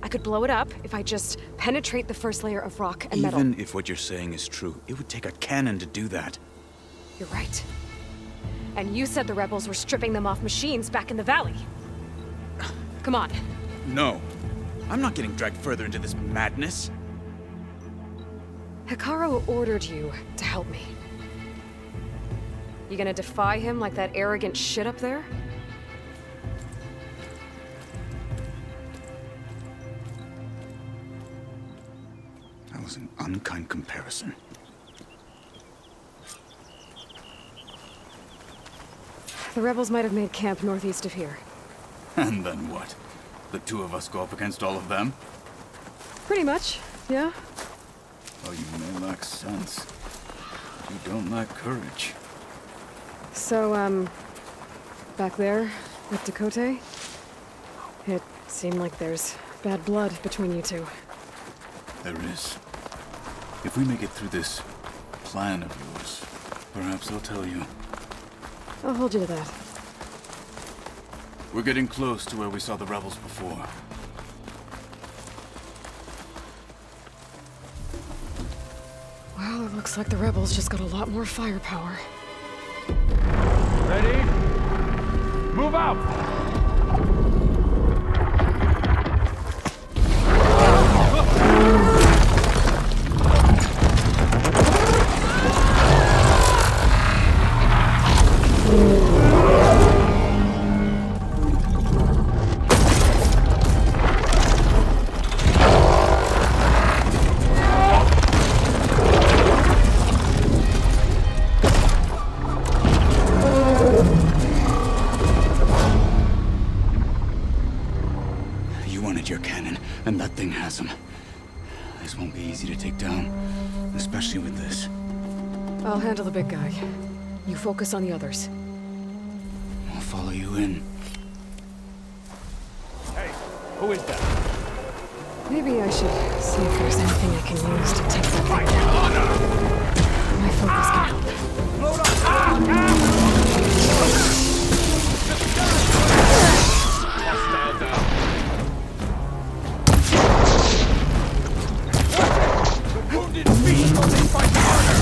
I could blow it up if I just penetrate the first layer of rock and metal. Even if what you're saying is true, it would take a cannon to do that. You're right. And you said the rebels were stripping them off machines back in the valley. Come on. No. I'm not getting dragged further into this madness. Hekarro ordered you to help me. You gonna defy him like that arrogant shit up there? That was an unkind comparison. The rebels might have made camp northeast of here. And then what? The two of us go up against all of them? Pretty much, yeah. Oh, you may lack sense. You don't lack courage. So, back there with Tekotteh, it seemed like there's bad blood between you two. There is. If we make it through this plan of yours, perhaps they'll tell you. I'll hold you to that. We're getting close to where we saw the rebels before. Well, it looks like the rebels just got a lot more firepower. Ready? Move out! mercy with this. I'll handle the big guy. You focus on the others. I'll follow you in. Hey, who is that? Maybe I should see if there's anything I can use to take that thing down. My focus can help. Load up! Hostile down. The wounded beast only fight harder!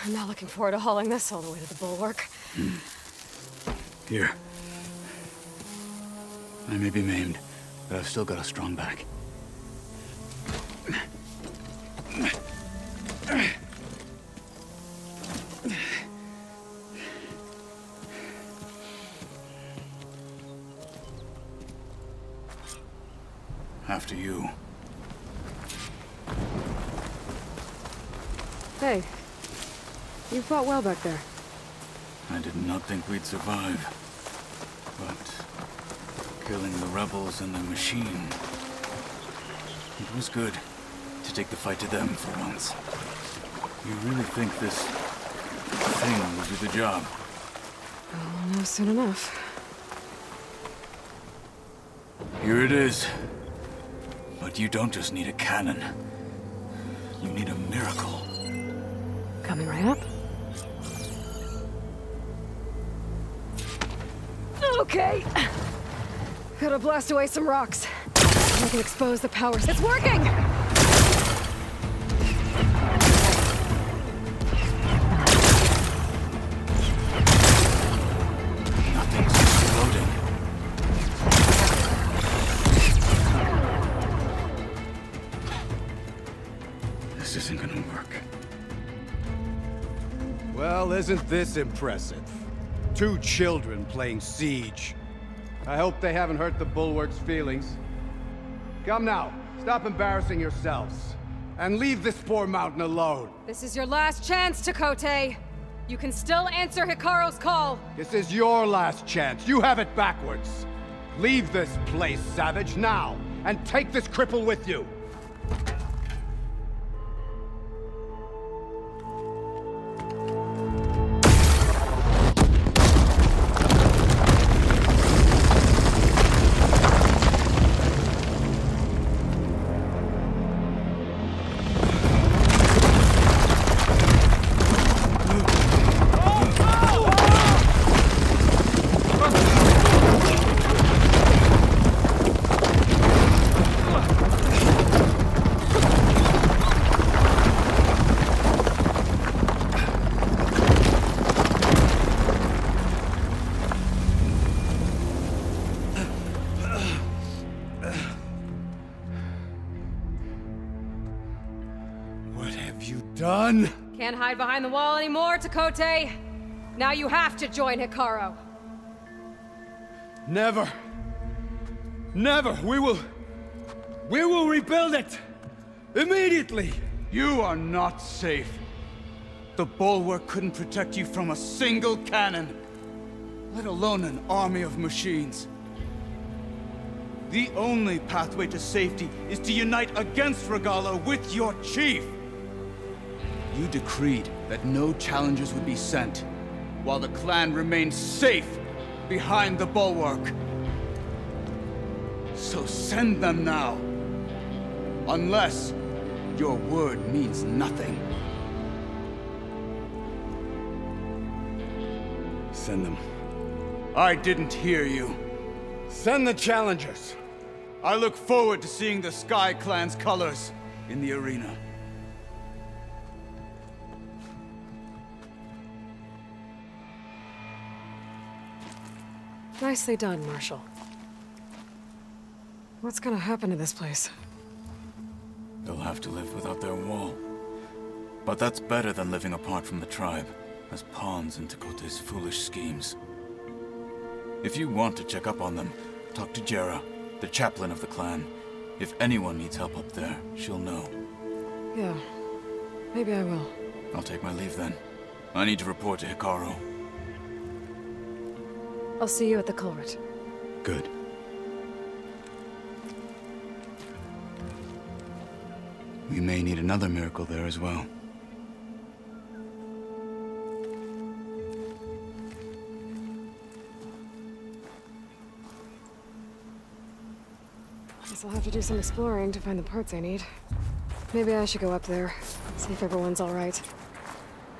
I'm not looking forward to hauling this all the way to the bulwark. Here. I may be maimed, but I've still got a strong back. After you. Hey. You fought well back there. I did not think we'd survive. But killing the rebels and the machine... it was good to take the fight to them for once. You really think this thing will do the job? I'll know soon enough. Here it is. But you don't just need a cannon. You need a miracle. Coming right up. Okay. Gotta blast away some rocks. I can expose the powers. It's working! Nothing's exploding. This isn't gonna work. Well, isn't this impressive? 2 children playing siege. I hope they haven't hurt the Bulwark's feelings. Come now, stop embarrassing yourselves. And leave this poor mountain alone. This is your last chance, Tekotteh. You can still answer Hikaru's call. This is your last chance. You have it backwards. Leave this place, Savage, now. And take this cripple with you. Done? Can't hide behind the wall anymore, Tekotteh. Now you have to join Hikaru. Never. Never. We will rebuild it. Immediately. You are not safe. The Bulwark couldn't protect you from a single cannon, let alone an army of machines. The only pathway to safety is to unite against Regalla with your chief. You decreed that no challengers would be sent, while the clan remained safe behind the Bulwark. So send them now. Unless your word means nothing. Send them. I didn't hear you. Send the challengers. I look forward to seeing the Sky Clan's colors. in the arena. Nicely done, Marshal. What's gonna happen to this place? They'll have to live without their wall. But that's better than living apart from the tribe, as pawns in Tekote's foolish schemes. If you want to check up on them, talk to Jera, the chaplain of the clan. If anyone needs help up there, she'll know. Yeah, maybe I will. I'll take my leave then. I need to report to Hekarro. I'll see you at the culvert. Good. We may need another miracle there as well. Guess I'll have to do some exploring to find the parts I need. Maybe I should go up there, see if everyone's alright.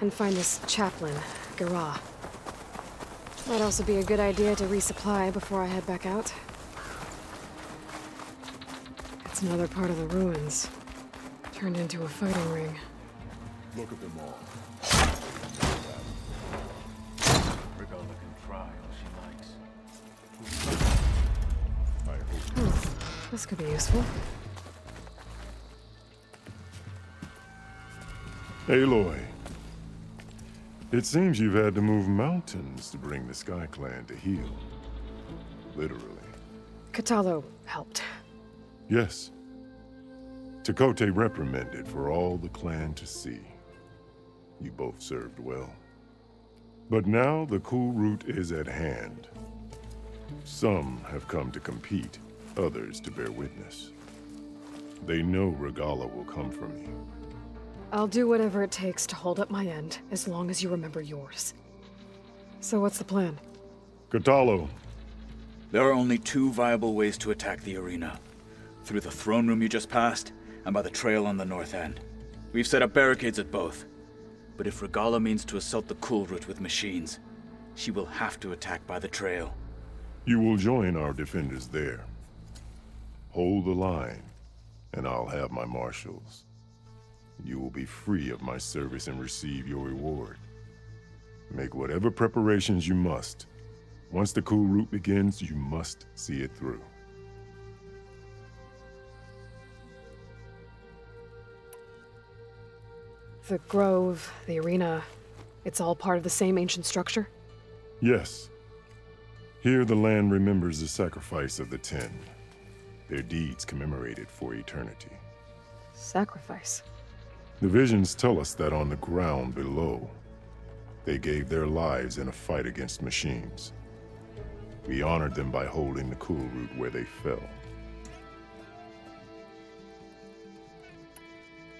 And find this chaplain, Garah. Might also be a good idea to resupply before I head back out. It's another part of the ruins. Turned into a fighting ring. Look at them all. Regalla can try all she likes. This could be useful. Aloy. It seems you've had to move mountains to bring the Sky Clan to heel. Literally. Kotallo helped. Yes. Tekote reprimanded for all the clan to see. You both served well. But now the Kulrut is at hand. Some have come to compete, others to bear witness. They know Regalla will come from you. I'll do whatever it takes to hold up my end, as long as you remember yours. So what's the plan? Kotallo. There are only two viable ways to attack the arena. Through the throne room you just passed, and by the trail on the north end. We've set up barricades at both. But if Regalla means to assault the Kulrut with machines, she will have to attack by the trail. You will join our defenders there. Hold the line, and I'll have my marshals. You will be free of my service and receive your reward. Make whatever preparations you must. Once the Kulrut begins, you must see it through. The grove, the arena, it's all part of the same ancient structure? Yes. Here the land remembers the sacrifice of the Ten. Their deeds commemorated for eternity. Sacrifice? The visions tell us that on the ground below, they gave their lives in a fight against machines. We honored them by holding the Kulrut where they fell.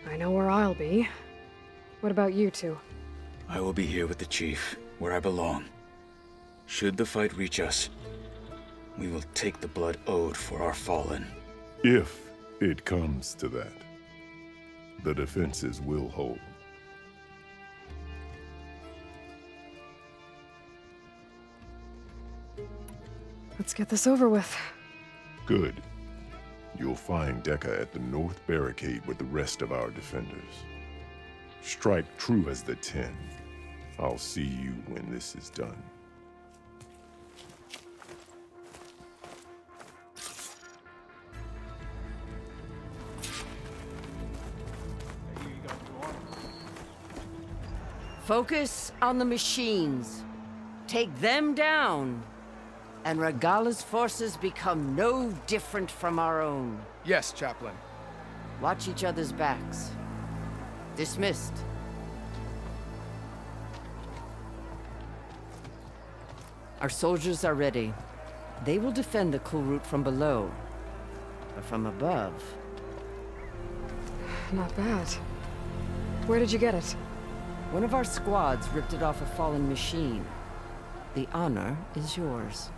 I know where I'll be. What about you two? I will be here with the chief, where I belong. Should the fight reach us, we will take the blood owed for our fallen. If it comes to that, the defenses will hold. Let's get this over with. Good. You'll find Dekka at the north barricade with the rest of our defenders. Strike true as the Ten. I'll see you when this is done. Focus on the machines. Take them down. And Regalla's forces become no different from our own. Yes, Chaplain. Watch each other's backs. Dismissed. Our soldiers are ready. They will defend the Kulrut from below. But from above... Not bad. Where did you get it? One of our squads ripped it off a fallen machine. The honor is yours.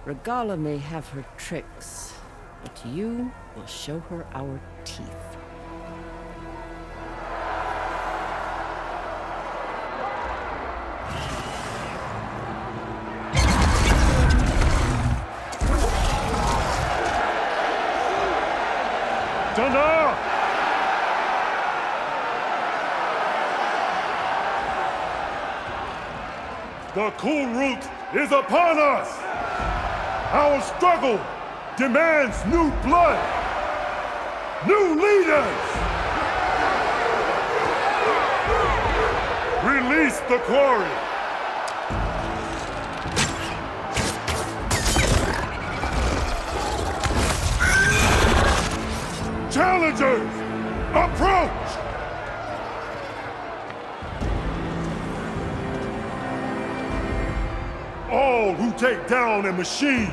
Regalla may have her tricks, but you will show her our teeth. Tanda! The Kulrut is upon us! Our struggle demands new blood! New leaders! Release the quarry! Challengers, approach! All who take down a machine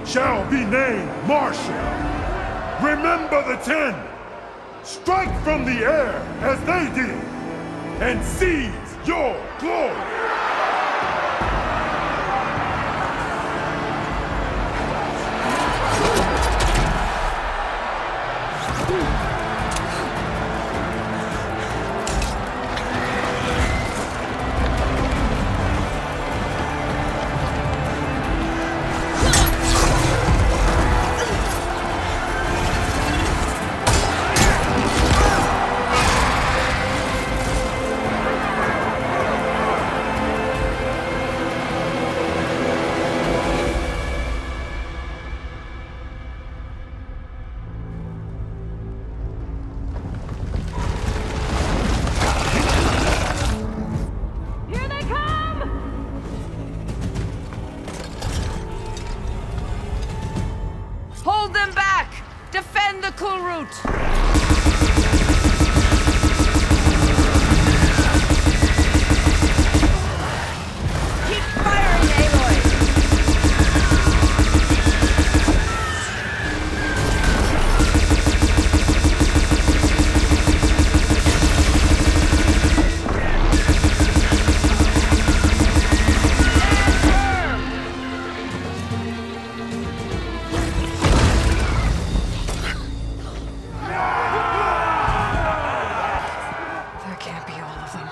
shall be named Marshal. Remember the 10. Strike from the air as they did, and seize your glory. Hold them back! Defend the Kulrut! Keep firing, Aloy! There can't be all of them.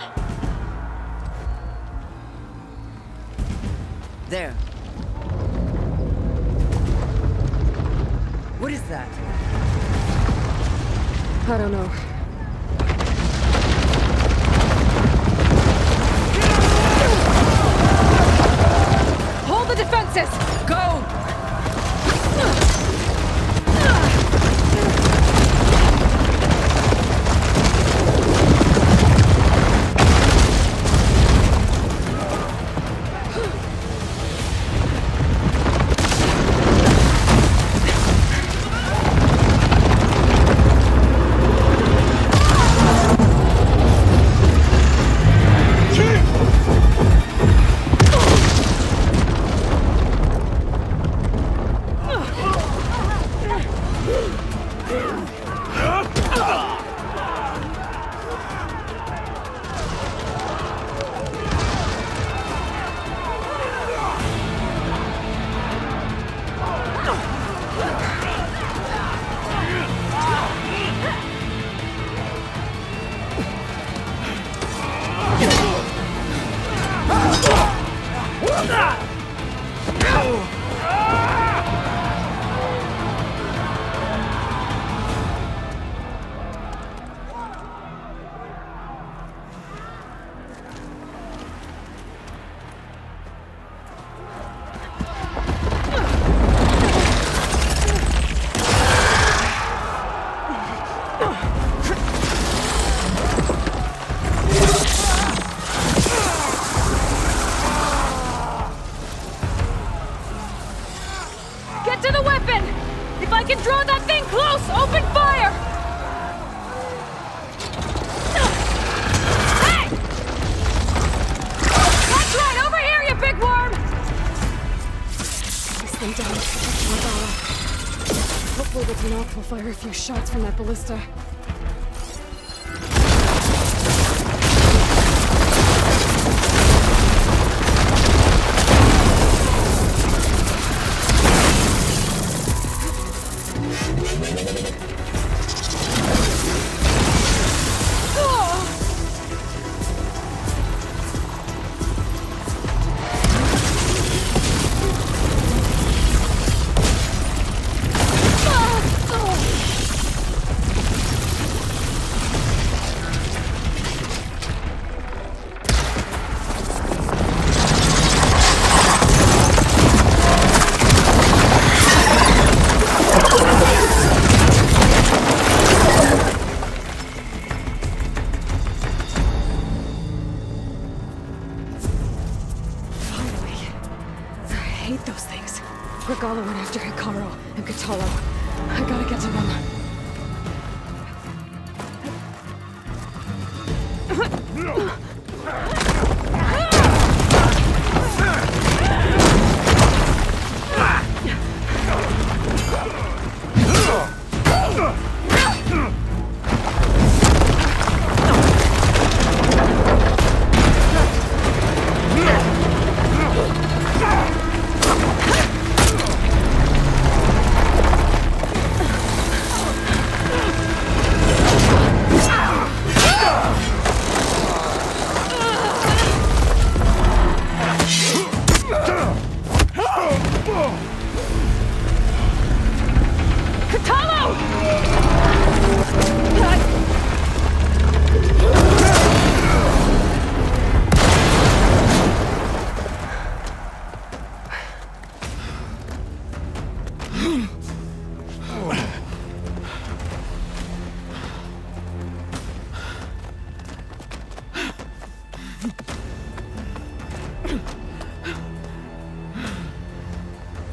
There. What is that? I don't know. Hold the defenses! Go! Get to the weapon! If I can draw that thing close, open fire! Hey! That's right, over here, you big worm! Place them down to protect Magala. Hopefully the Tenakth will fire a few shots from that ballista. hate those things. Regalla went after Hekarro and Kotallo. I gotta get to them.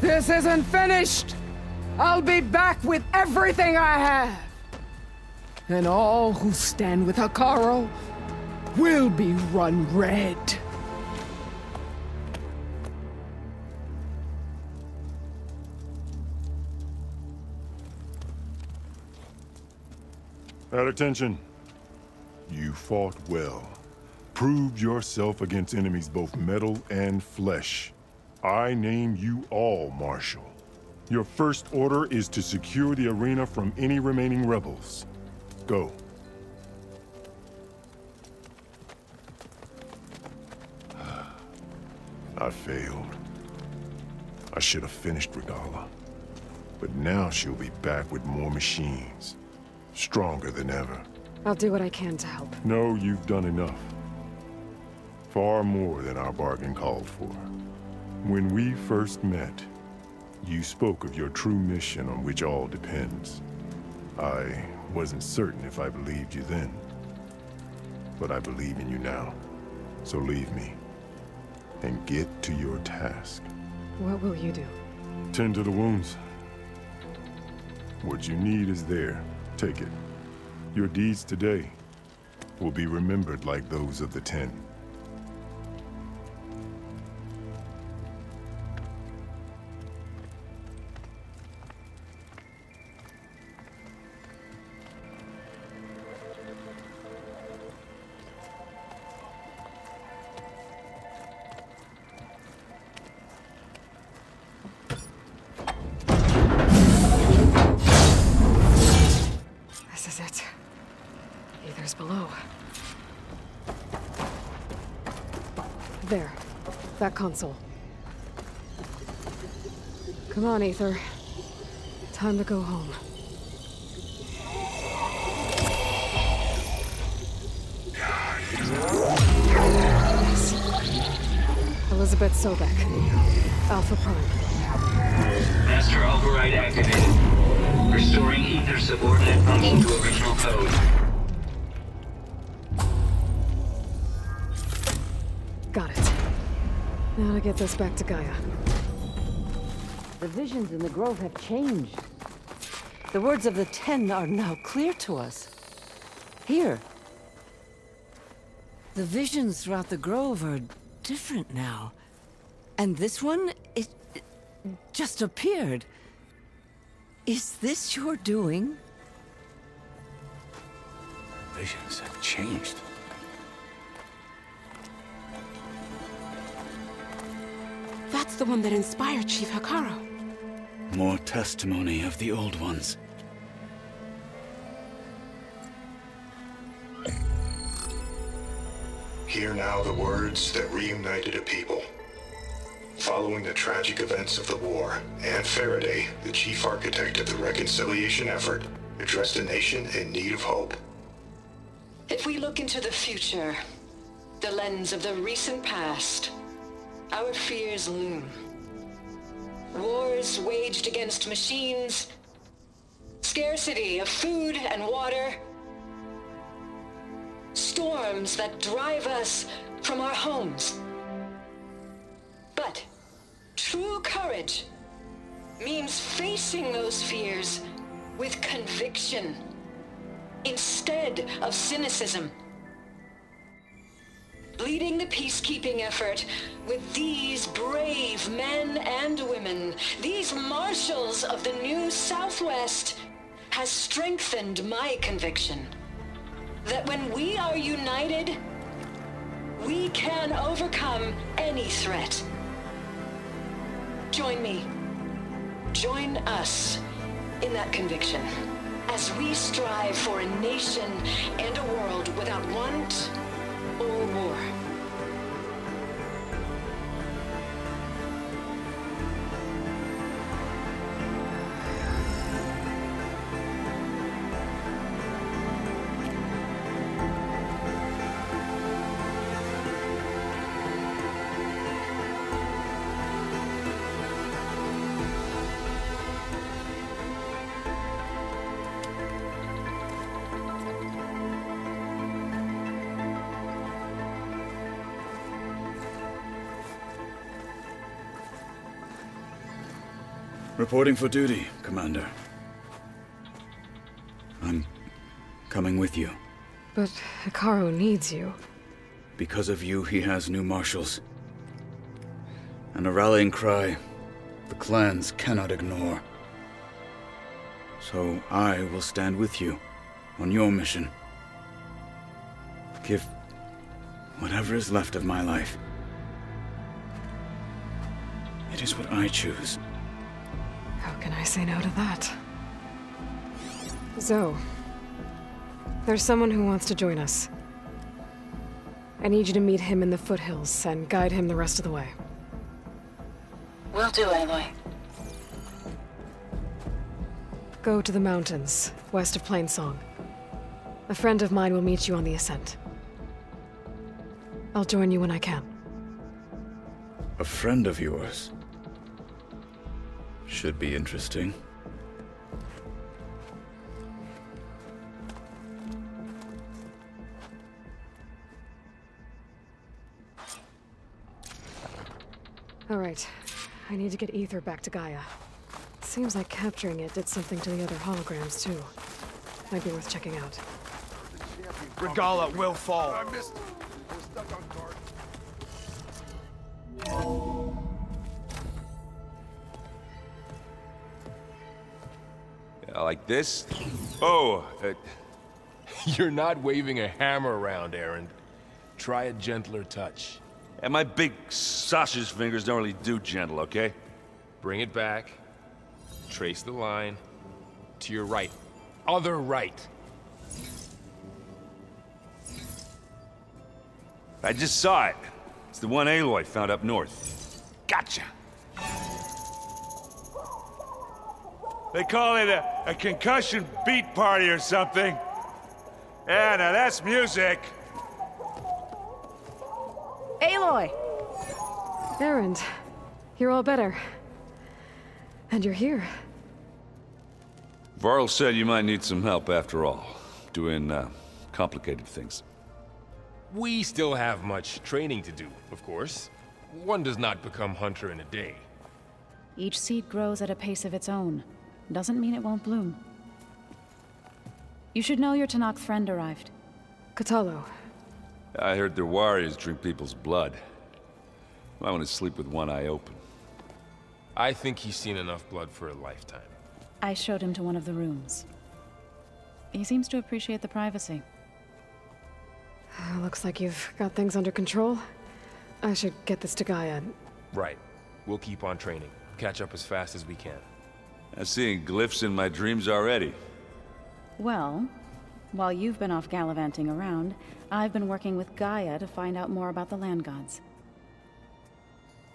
This isn't finished! I'll be back with everything I have! And all who stand with Hekarro will be run red. At attention. You fought well. Proved yourself against enemies both metal and flesh. I name you all Marshal. Your first order is to secure the arena from any remaining rebels. Go. I failed. I should have finished Regalla. But now she'll be back with more machines. Stronger than ever. I'll do what I can to help. No, you've done enough. Far more than our bargain called for. When we first met, you spoke of your true mission on which all depends. I wasn't certain if I believed you then. But I believe in you now. So leave me. And get to your task. What will you do? Tend to the wounds. What you need is there. Take it. Your deeds today will be remembered like those of the Ten. This is it. Aether's below. There. That console. Come on, Aether. Time to go home. Yes. Elizabeth Sobek. Alpha Prime. Master override activated. Restoring Aether subordinate function to original code. Got it. Now to get this back to Gaia. The visions in the Grove have changed. The words of the Ten are now clear to us. Here. The visions throughout the Grove are different now. And this one, it just appeared. Is this your doing? Visions have changed. That's the one that inspired Chief Hekarro. More testimony of the old ones. Hear now the words that reunited a people. Following the tragic events of the war, Anne Faraday, the chief architect of the reconciliation effort, addressed a nation in need of hope. If we look into the future, the lens of the recent past, our fears loom. Wars waged against machines, scarcity of food and water, storms that drive us from our homes. But True courage means facing those fears with conviction instead of cynicism. Leading the peacekeeping effort with these brave men and women, these marshals of the new Southwest, has strengthened my conviction that when we are united, we can overcome any threat. Join me. Join us in that conviction as we strive for a nation and a world without want or war. Reporting for duty, Commander. I'm coming with you. But Hekarro needs you. Because of you, he has new marshals. And a rallying cry the clans cannot ignore. So I will stand with you on your mission. Give whatever is left of my life. It is what I choose. How can I say no to that? Zoe, there's someone who wants to join us. I need you to meet him in the foothills and guide him the rest of the way. Will do, Aloy. Go to the mountains, west of Plainsong. A friend of mine will meet you on the ascent. I'll join you when I can. A friend of yours? Should be interesting. All right. I need to get Ether back to Gaia. Seems like capturing it did something to the other holograms, too. Might be worth checking out. Regalla will fall. I missed it. We're stuck on guard. Like this? Oh, You're not waving a hammer around, Erend. Try a gentler touch. and my big sausage fingers don't really do gentle, okay? Bring it back. Trace the line. To your right. Other right. I just saw it. It's the one Aloy found up north. Gotcha! They call it a concussion beat party or something. Yeah, now that's music. Aloy! Erend, you're all better. And you're here. Varl said you might need some help after all. Doing, complicated things. We still have much training to do, of course. One does not become hunter in a day. Each seed grows at a pace of its own. Doesn't mean it won't bloom. You should know your Tenakth friend arrived. Kotallo. I heard their warriors drink people's blood. I want to sleep with one eye open. I think he's seen enough blood for a lifetime. I showed him to one of the rooms. He seems to appreciate the privacy. Looks like you've got things under control. I should get this to Gaia. Right. We'll keep on training. Catch up as fast as we can. I'm seeing glyphs in my dreams already. Well, while you've been off gallivanting around, I've been working with Gaia to find out more about the land gods.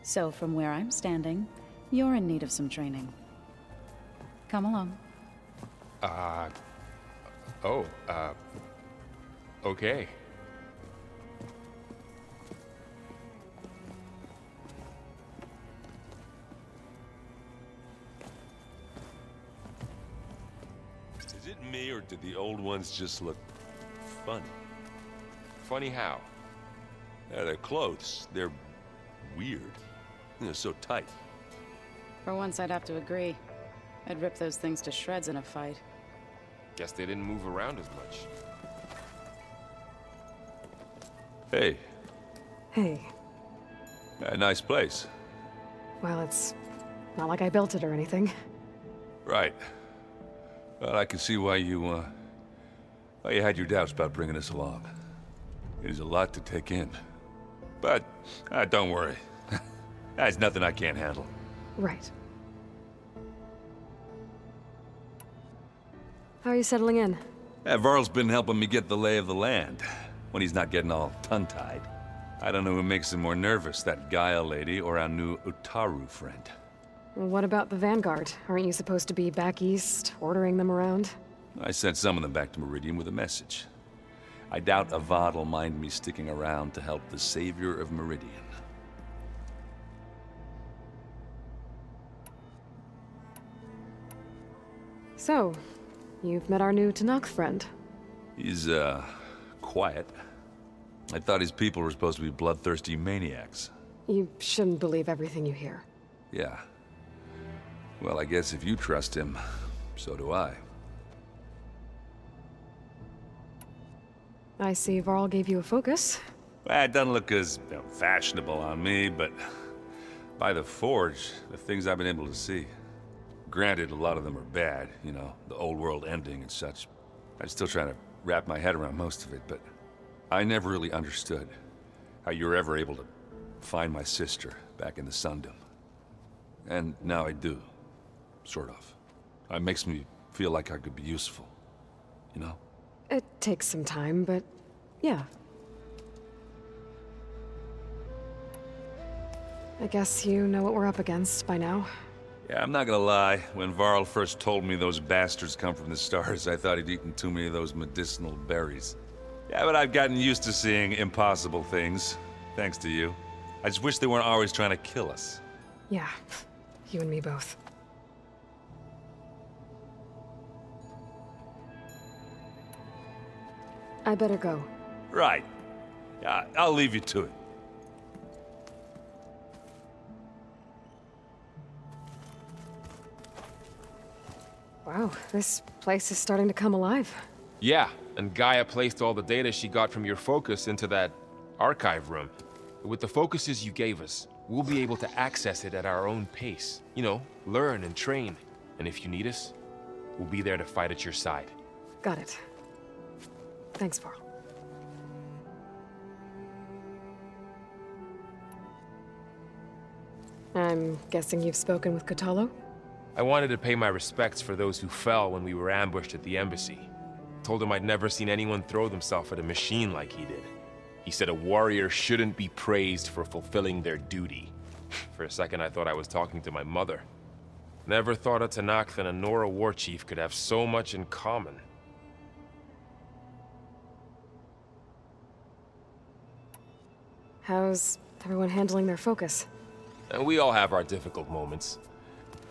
So from where I'm standing, you're in need of some training. Come along. Okay. Is it me, or did the old ones just look funny? Funny how? Their clothes, they're weird. They're so tight. For once, I'd have to agree. I'd rip those things to shreds in a fight. Guess they didn't move around as much. Hey. Hey. A nice place. Well, it's not like I built it or anything. Right. Well, I can see why you had your doubts about bringing us along. It is a lot to take in. But, don't worry. That's nothing I can't handle. Right. How are you settling in? Varl's been helping me get the lay of the land, when he's not getting all tongue-tied. I don't know who makes him more nervous, that Gaia lady or our new Utaru friend. What about the Vanguard? Aren't you supposed to be back east, ordering them around? I sent some of them back to Meridian with a message. I doubt Avad will mind me sticking around to help the savior of Meridian. So, you've met our new Tenakth friend. He's, quiet. I thought his people were supposed to be bloodthirsty maniacs. You shouldn't believe everything you hear. Yeah. Well, I guess if you trust him, so do I. I see Varl gave you a focus. Well, it doesn't look as fashionable on me, but by the Forge, the things I've been able to see. Granted, a lot of them are bad, you know, the old world ending and such. I'm still trying to wrap my head around most of it, but I never really understood how you were ever able to find my sister back in the Sundom. And now I do, sort of. It makes me feel like I could be useful, you know? It takes some time, but yeah. I guess you know what we're up against by now. Yeah, I'm not gonna lie. When Varl first told me those bastards come from the stars, I thought he'd eaten too many of those medicinal berries. Yeah, but I've gotten used to seeing impossible things, thanks to you. I just wish they weren't always trying to kill us. Yeah, you and me both. I better go. Right. Yeah, I'll leave you to it. Wow, this place is starting to come alive. Yeah, and Gaia placed all the data she got from your focus into that archive room. With the focuses you gave us, we'll be able to access it at our own pace. You know, learn and train. And if you need us, we'll be there to fight at your side. Got it. Thanks, Varl. I'm guessing you've spoken with Kotallo? I wanted to pay my respects for those who fell when we were ambushed at the embassy. Told him I'd never seen anyone throw themselves at a machine like he did. He said a warrior shouldn't be praised for fulfilling their duty. For a second I thought I was talking to my mother. Never thought a Tenakth and a Nora war chief could have so much in common. How's everyone handling their focus? And we all have our difficult moments.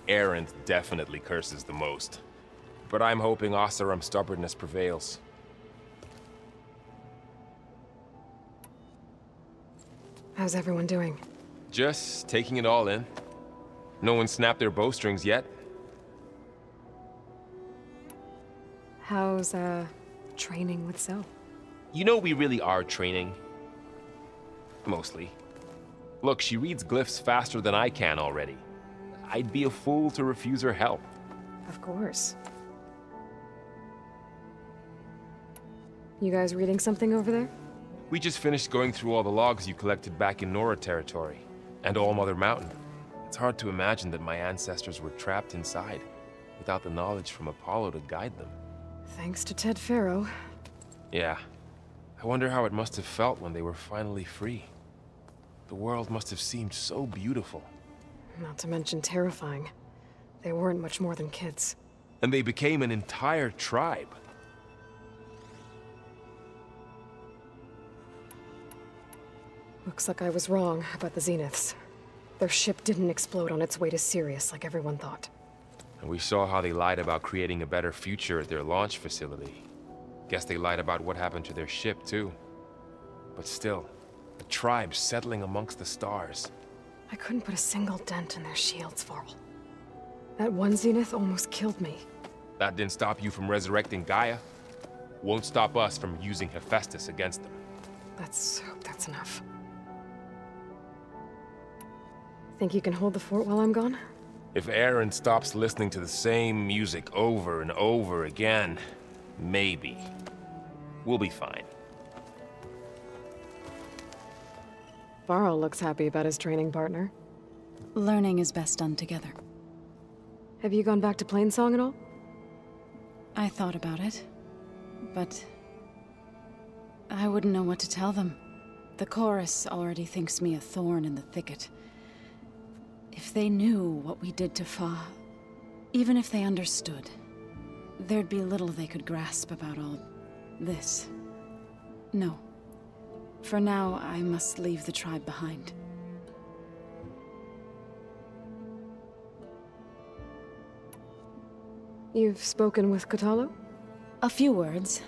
Erend definitely curses the most. But I'm hoping Oseram's stubbornness prevails. How's everyone doing? Just taking it all in. No one snapped their bowstrings yet. How's, training with Zoe? You know we really are training. Mostly. Look, she reads glyphs faster than I can already. I'd be a fool to refuse her help. Of course. You guys reading something over there? We just finished going through all the logs you collected back in Nora territory, and All Mother Mountain. It's hard to imagine that my ancestors were trapped inside, without the knowledge from Apollo to guide them. Thanks to Ted Faro. Yeah. I wonder how it must have felt when they were finally free. The world must have seemed so beautiful. Not to mention terrifying. They weren't much more than kids. And they became an entire tribe. Looks like I was wrong about the Zeniths. Their ship didn't explode on its way to Sirius like everyone thought. And we saw how they lied about creating a better future at their launch facility. Guess they lied about what happened to their ship, too. But still, a tribe settling amongst the stars. I couldn't put a single dent in their shields, Varl. That one Zenith almost killed me. That didn't stop you from resurrecting Gaia. Won't stop us from using Hephaestus against them. That's enough. Think you can hold the fort while I'm gone? If Aaron stops listening to the same music over and over again, maybe. We'll be fine. Varl looks happy about his training partner. Learning is best done together. Have you gone back to Plainsong at all? I thought about it, but I wouldn't know what to tell them. The chorus already thinks me a thorn in the thicket. If they knew what we did to Fa, even if they understood, there'd be little they could grasp about all this. No. For now, I must leave the tribe behind. You've spoken with Kotallo? A few words.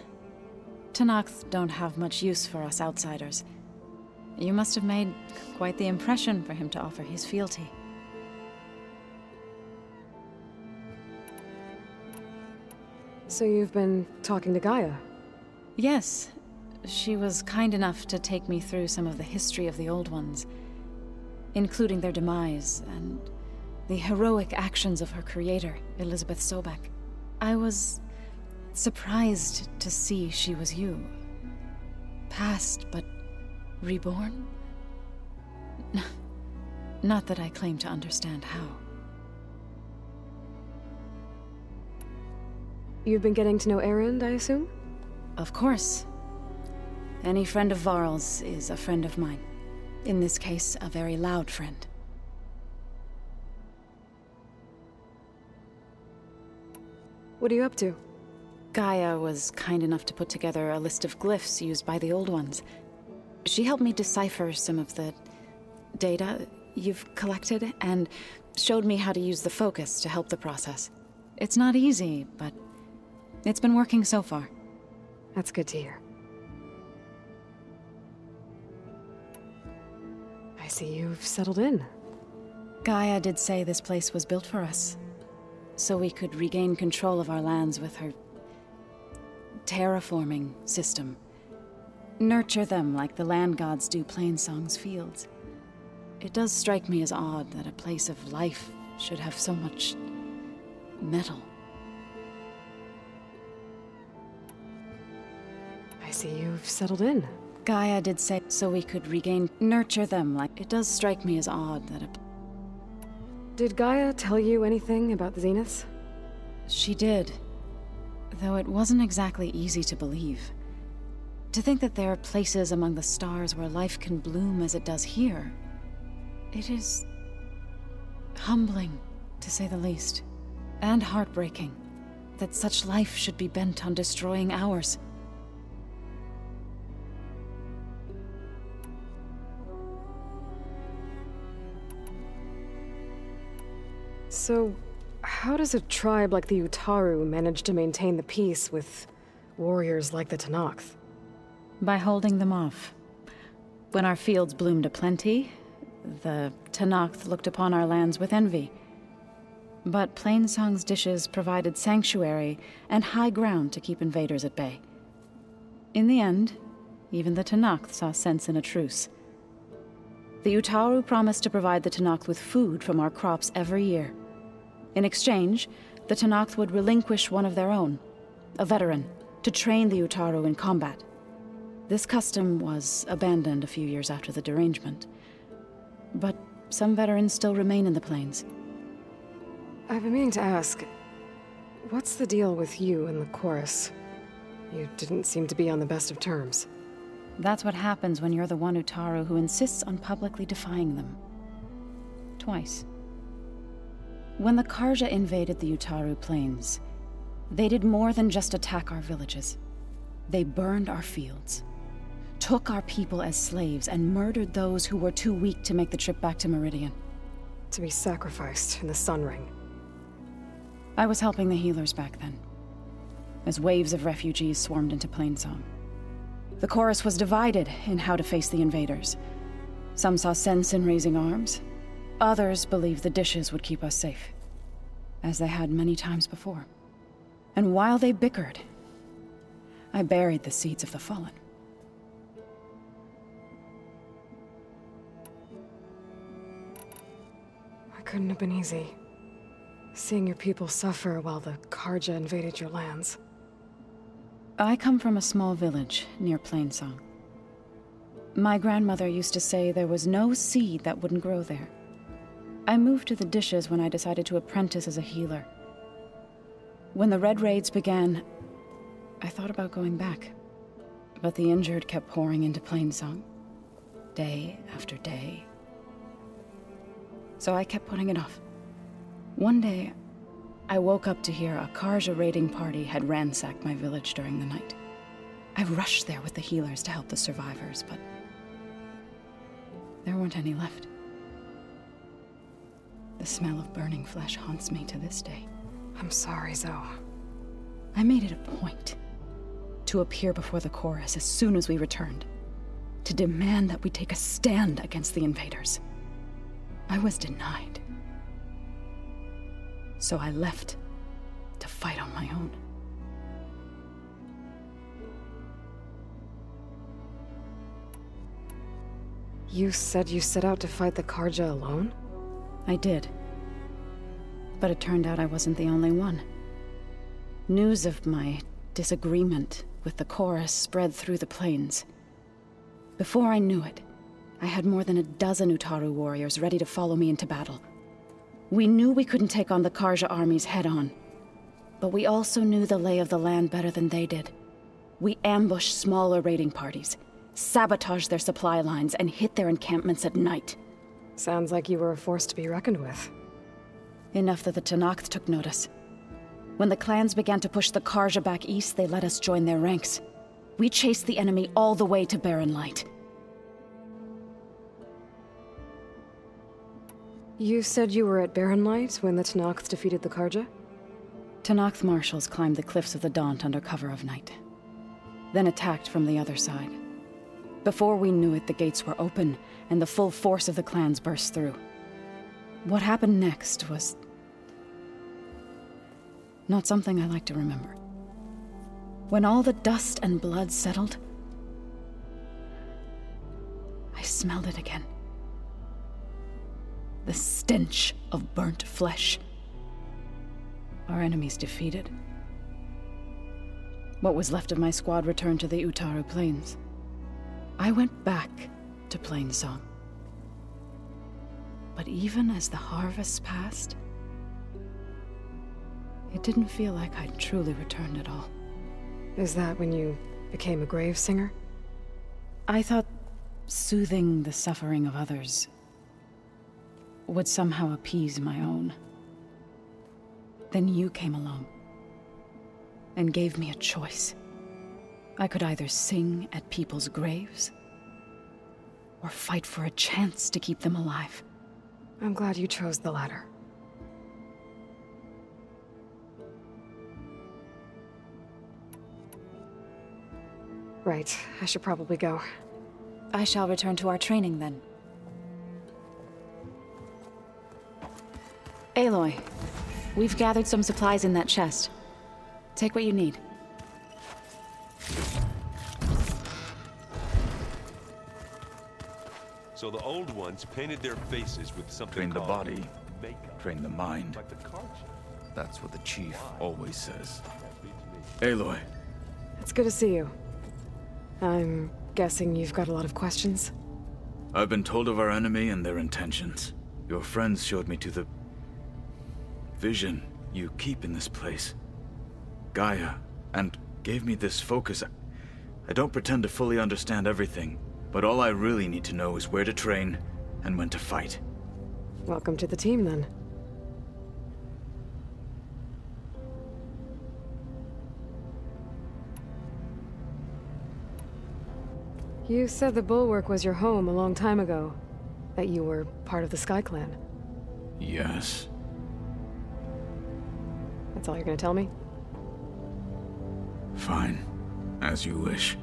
Tenakth don't have much use for us outsiders. You must have made quite the impression for him to offer his fealty. So you've been talking to Gaia? Yes. She was kind enough to take me through some of the history of the Old Ones, including their demise and the heroic actions of her creator, Elizabeth Sobek. I was surprised to see she was you. Past, but reborn? Not that I claim to understand how. You've been getting to know Erend, I assume? Of course. Any friend of Varl's is a friend of mine. In this case, a very loud friend. What are you up to? Gaia was kind enough to put together a list of glyphs used by the Old Ones. She helped me decipher some of the data you've collected, and showed me how to use the focus to help the process. It's not easy, but it's been working so far. That's good to hear. I see you've settled in. Gaia did say this place was built for us, so we could regain control of our lands with her terraforming system. Nurture them like the land gods do Plainsong's fields. It does strike me as odd that a place of life should have so much metal. I see you've settled in. Gaia did say so we could nurture them like... It does strike me as odd that a... Did Gaia tell you anything about the Zeniths? She did. Though it wasn't exactly easy to believe. To think that there are places among the stars where life can bloom as it does here. It is... humbling, to say the least. And heartbreaking, that such life should be bent on destroying ours. So, how does a tribe like the Utaru manage to maintain the peace with warriors like the Tenakth? By holding them off. When our fields bloomed aplenty, the Tenakth looked upon our lands with envy. But Plainsong's dishes provided sanctuary and high ground to keep invaders at bay. In the end, even the Tenakth saw sense in a truce. The Utaru promised to provide the Tenakth with food from our crops every year. In exchange, the Tenakth would relinquish one of their own, a veteran, to train the Utaru in combat. This custom was abandoned a few years after the derangement. But some veterans still remain in the plains. I've been meaning to ask, what's the deal with you and the chorus? You didn't seem to be on the best of terms. That's what happens when you're the one Utaru who insists on publicly defying them. Twice. When the Carja invaded the Utaru plains, they did more than just attack our villages. They burned our fields, took our people as slaves, and murdered those who were too weak to make the trip back to Meridian. To be sacrificed in the Sun Ring. I was helping the healers back then, as waves of refugees swarmed into Plainsong. The chorus was divided in how to face the invaders. Some saw sense in raising arms. Others believed the dishes would keep us safe. as they had many times before. And while they bickered, I buried the seeds of the Fallen. It couldn't have been easy. Seeing your people suffer while the Carja invaded your lands. I come from a small village near Plainsong. My grandmother used to say there was no seed that wouldn't grow there. I moved to the Dishes when I decided to apprentice as a healer. When the Red Raids began, I thought about going back. But the injured kept pouring into Plainsong, day after day. So I kept putting it off. One day, I woke up to hear a Carja raiding party had ransacked my village during the night. I rushed there with the healers to help the survivors, but there weren't any left. The smell of burning flesh haunts me to this day. I'm sorry, Zoe. I made it a point to appear before the chorus as soon as we returned, to demand that we take a stand against the invaders. I was denied. So I left to fight on my own. You said you set out to fight the Carja alone? I did. But it turned out I wasn't the only one. News of my disagreement with the chorus spread through the plains. Before I knew it, I had more than a dozen Utaru warriors ready to follow me into battle. We knew we couldn't take on the Carja armies head-on, but we also knew the lay of the land better than they did. We ambushed smaller raiding parties, sabotaged their supply lines, and hit their encampments at night. Sounds like you were a force to be reckoned with. Enough that the Tenakth took notice. When the clans began to push the Carja back east, they let us join their ranks. We chased the enemy all the way to Barren Light. You said you were at Barren Light when the Tenakth defeated the Carja? Tenakth marshals climbed the cliffs of the Daunt under cover of night, then attacked from the other side. Before we knew it, the gates were open, and the full force of the clans burst through. What happened next was not something I like to remember. When all the dust and blood settled, I smelled it again. The stench of burnt flesh. Our enemies defeated. What was left of my squad returned to the Utaru Plains. I went back to Plainsong. But even as the harvest passed, it didn't feel like I'd truly returned at all. Is that when you became a grave singer? I thought soothing the suffering of others would somehow appease my own. Then you came along and gave me a choice. I could either sing at people's graves or fight for a chance to keep them alive. I'm glad you chose the latter. Right, I should probably go. I shall return to our training then. Aloy, we've gathered some supplies in that chest. Take what you need. So the old ones painted their faces with something Train the called body, makeup. train the mind. Like the Carja. That's what the chief always says. Aloy. It's good to see you. I'm guessing you've got a lot of questions? I've been told of our enemy and their intentions. Your friends showed me to the vision you keep in this place, Gaia, and gave me this focus. I don't pretend to fully understand everything, but all I really need to know is where to train and when to fight. Welcome to the team, then. You said the Bulwark was your home a long time ago. That you were part of the Sky Clan. Yes. That's all you're gonna tell me? Fine. As you wish.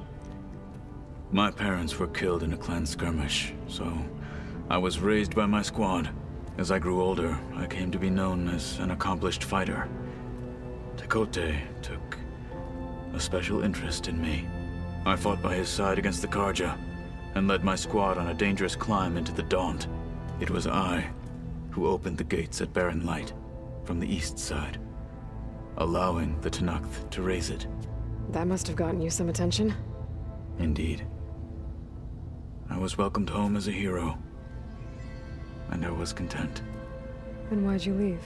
My parents were killed in a clan skirmish, so I was raised by my squad. As I grew older, I came to be known as an accomplished fighter. Tekotteh took a special interest in me. I fought by his side against the Carja, and led my squad on a dangerous climb into the Daunt. It was I who opened the gates at Barren Light from the east side, allowing the Tenakth to raise it. That must have gotten you some attention. Indeed. I was welcomed home as a hero, and I was content. Then why'd you leave?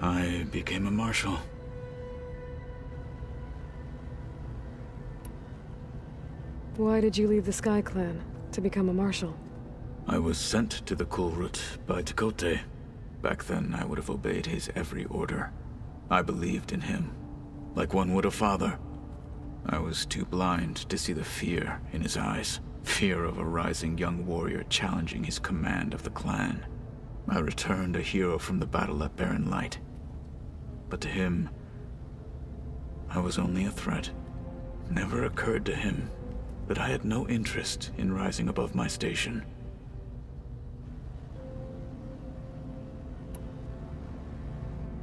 I became a marshal. Why did you leave the Sky Clan to become a marshal? I was sent to the Kulrut by Tekotteh. Back then, I would have obeyed his every order. I believed in him, like one would a father. I was too blind to see the fear in his eyes. Fear of a rising young warrior challenging his command of the clan. I returned a hero from the battle at Barren Light. But to him, I was only a threat. Never occurred to him that I had no interest in rising above my station.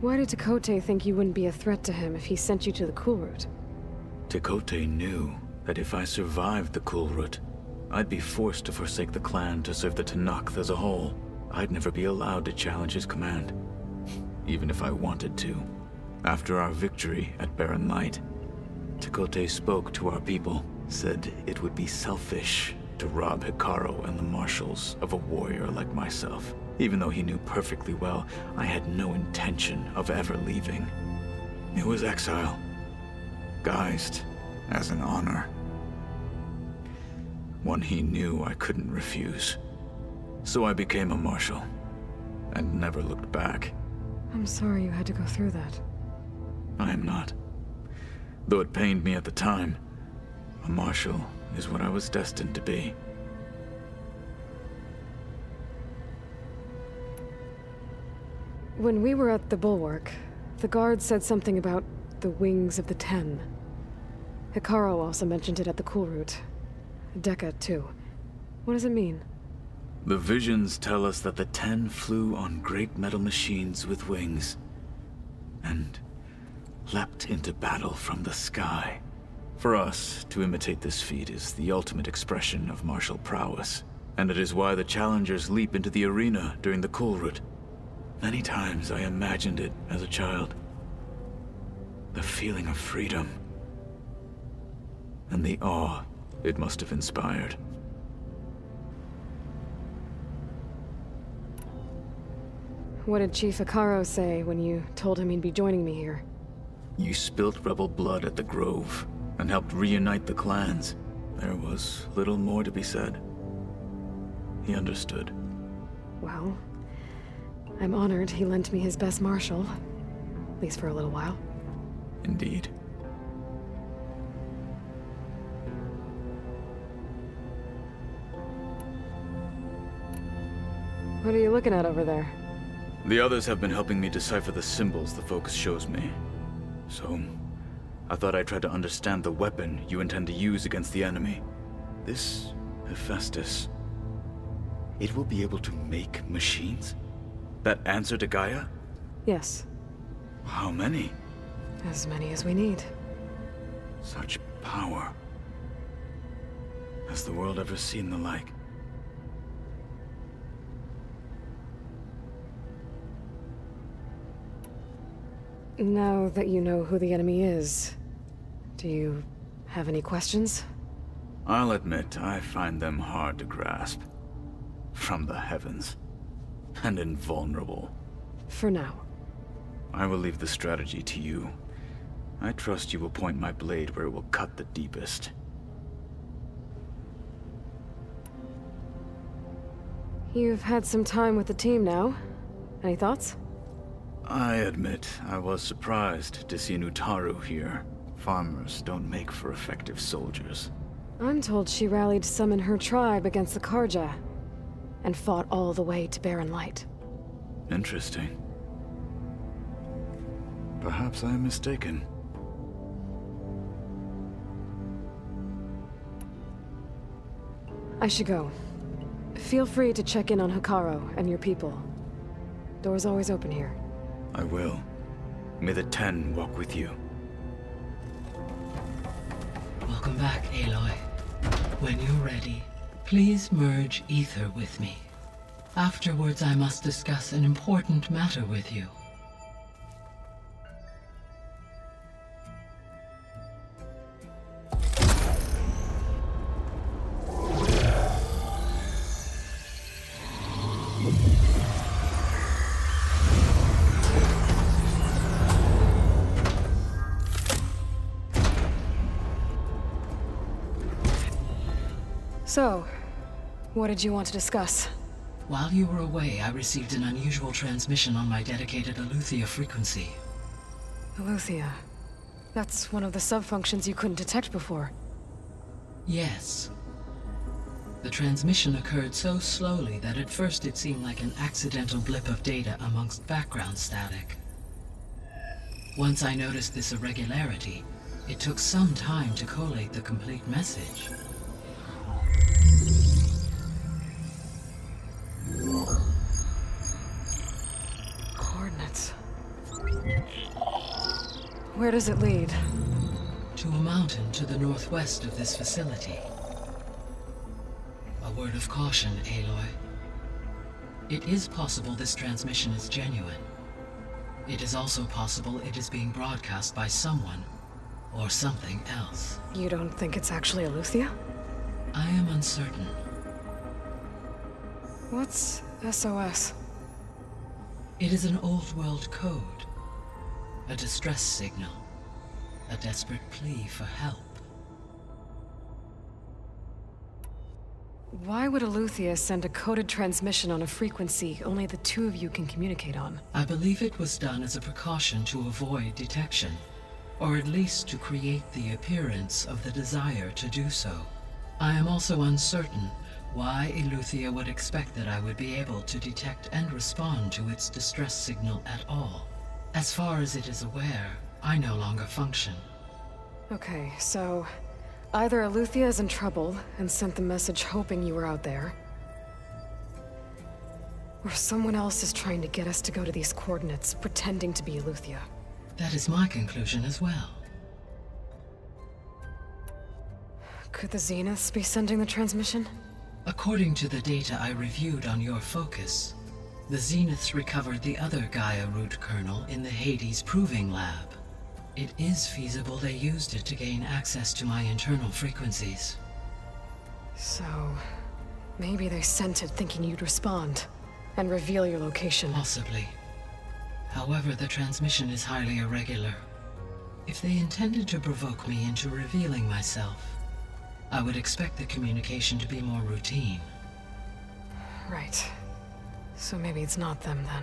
Why did Tekotteh think you wouldn't be a threat to him if he sent you to the Kulrut? Tekotteh knew that if I survived the Kulrut, I'd be forced to forsake the clan to serve the Tenakth as a whole. I'd never be allowed to challenge his command, even if I wanted to. After our victory at Barren Light, Tekotteh spoke to our people, said it would be selfish to rob Hekarro and the marshals of a warrior like myself, even though he knew perfectly well I had no intention of ever leaving. It was exile, guised as an honor. One he knew I couldn't refuse. So I became a marshal, and never looked back. I'm sorry you had to go through that. I am not. Though it pained me at the time, a marshal is what I was destined to be. When we were at the Bulwark, the guard said something about the Wings of the Ten. Hekarro also mentioned it at the Kulrut. Dekka, too. What does it mean? The visions tell us that the Ten flew on great metal machines with wings, and leapt into battle from the sky. For us, to imitate this feat is the ultimate expression of martial prowess, and it is why the challengers leap into the arena during the Kulrut. Many times I imagined it as a child. The feeling of freedom, and the awe it must have inspired. What did Chief Hekarro say when you told him he'd be joining me here? You spilt rebel blood at the Grove, and helped reunite the clans. There was little more to be said. He understood. Well, I'm honored he lent me his best marshal. At least for a little while. Indeed. What are you looking at over there? The others have been helping me decipher the symbols the Focus shows me. So, I thought I'd try to understand the weapon you intend to use against the enemy. This Hephaestus, it will be able to make machines? That answer to Gaia? Yes. How many? As many as we need. Such power. Has the world ever seen the like? Now that you know who the enemy is, do you have any questions? I'll admit, I find them hard to grasp. From the heavens. And invulnerable. For now. I will leave the strategy to you. I trust you will point my blade where it will cut the deepest. You've had some time with the team now. Any thoughts? I admit, I was surprised to see Nutaru here. Farmers don't make for effective soldiers. I'm told she rallied some in her tribe against the Carja, and fought all the way to Barren Light. Interesting. Perhaps I am mistaken. I should go. Feel free to check in on Hekarro and your people. Door's always open here. I will. May the Ten walk with you. Welcome back, Aloy. When you're ready, please merge ether with me. Afterwards, I must discuss an important matter with you. So, what did you want to discuss? While you were away, I received an unusual transmission on my dedicated Eleuthia frequency. Eleuthia. That's one of the sub-functions you couldn't detect before. Yes. The transmission occurred so slowly that at first it seemed like an accidental blip of data amongst background static. Once I noticed this irregularity, it took some time to collate the complete message. Coordinates. Where does it lead? To a mountain to the northwest of this facility. A word of caution, Aloy. It is possible this transmission is genuine. It is also possible it is being broadcast by someone or something else. You don't think it's actually Eleuthia? I am uncertain. What's SOS? It is an old-world code. A distress signal. A desperate plea for help. Why would Eleuthia send a coded transmission on a frequency only the two of you can communicate on? I believe it was done as a precaution to avoid detection, or at least to create the appearance of the desire to do so. I am also uncertain why Eleuthia would expect that I would be able to detect and respond to its distress signal at all. As far as it is aware, I no longer function. Okay, so either Eleuthia is in trouble and sent the message hoping you were out there, or someone else is trying to get us to go to these coordinates, pretending to be Eleuthia. That is my conclusion as well. Could the Zeniths be sending the transmission? According to the data I reviewed on your focus, the Zeniths recovered the other Gaia root kernel in the Hades Proving Lab. It is feasible they used it to gain access to my internal frequencies. So, maybe they sent it thinking you'd respond and reveal your location. Possibly. However, the transmission is highly irregular. If they intended to provoke me into revealing myself, I would expect the communication to be more routine. Right. So maybe it's not them then.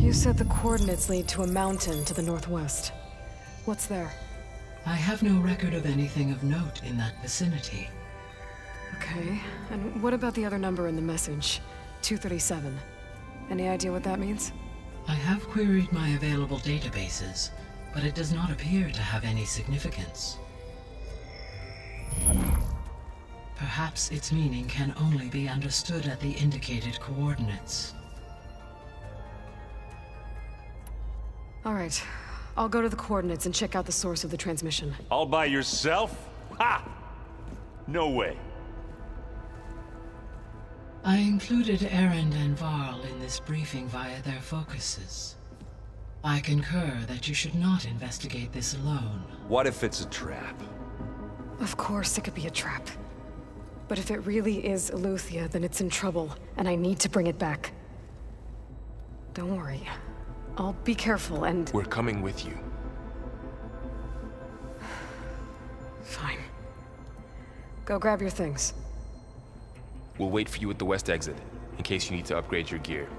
You said the coordinates lead to a mountain to the northwest. What's there? I have no record of anything of note in that vicinity. Okay, and what about the other number in the message? 237. Any idea what that means? I have queried my available databases, but it does not appear to have any significance. Perhaps its meaning can only be understood at the indicated coordinates. All right, I'll go to the coordinates and check out the source of the transmission. All by yourself? Ha! No way. I included Erend and Varl in this briefing via their focuses. I concur that you should not investigate this alone. What if it's a trap? Of course it could be a trap. But if it really is Eleuthia, then it's in trouble, and I need to bring it back. Don't worry. I'll be careful and... We're coming with you. Fine. Go grab your things. We'll wait for you at the west exit, in case you need to upgrade your gear.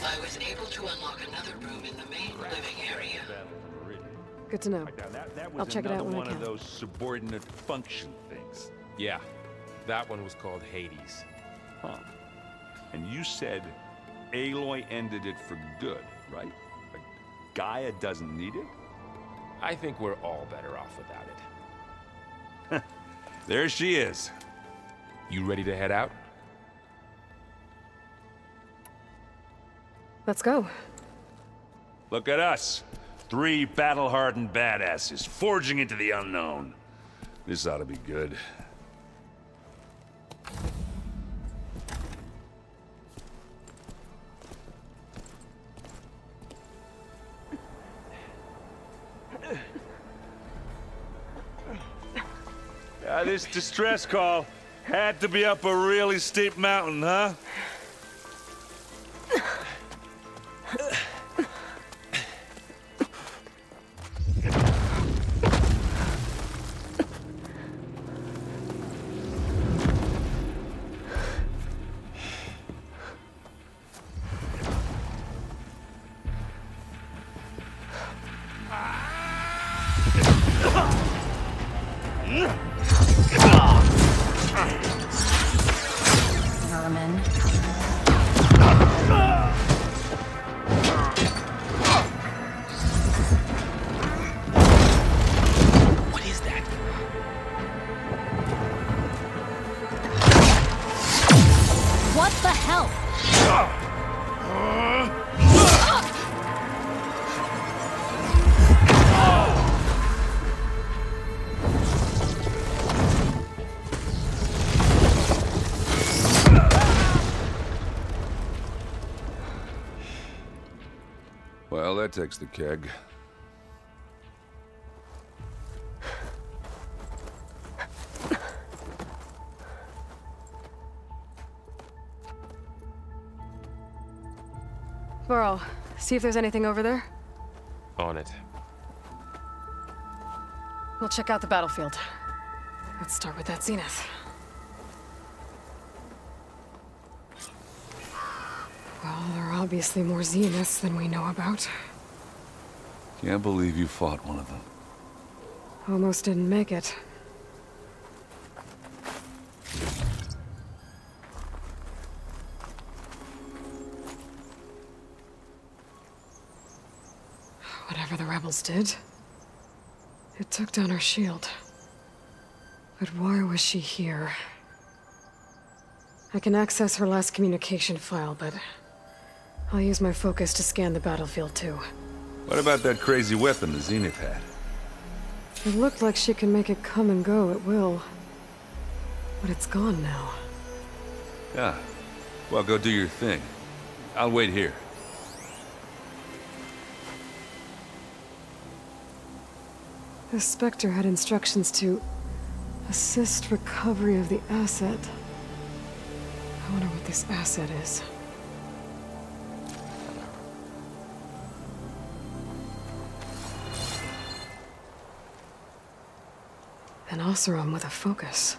I was able to unlock another room in the main living area. Good to know. I'll check it out when I one can. of those subordinate function things. Yeah, that one was called Hades. Huh. And you said Aloy ended it for good, right? Like, Gaia doesn't need it? I think we're all better off without it. There she is. You ready to head out? Let's go. Look at us. 3 battle-hardened badasses forging into the unknown. This ought to be good. This distress call had to be up a really steep mountain, huh? Vermin. What is that? What the hell? Well, that takes the keg. Burrow, see if there's anything over there. On it. We'll check out the battlefield. Let's start with that zenith. Well, there are obviously more zeniths than we know about. Can't believe you fought one of them. Almost didn't make it. Whatever the rebels did, it took down her shield. But why was she here? I can access her last communication file, but I'll use my focus to scan the battlefield too. What about that crazy weapon the Zenith had? It looked like she can make it come and go at will. But it's gone now. Yeah. Well, go do your thing. I'll wait here. The Spectre had instructions to assist recovery of the asset. I wonder what this asset is. An Oseram with a focus.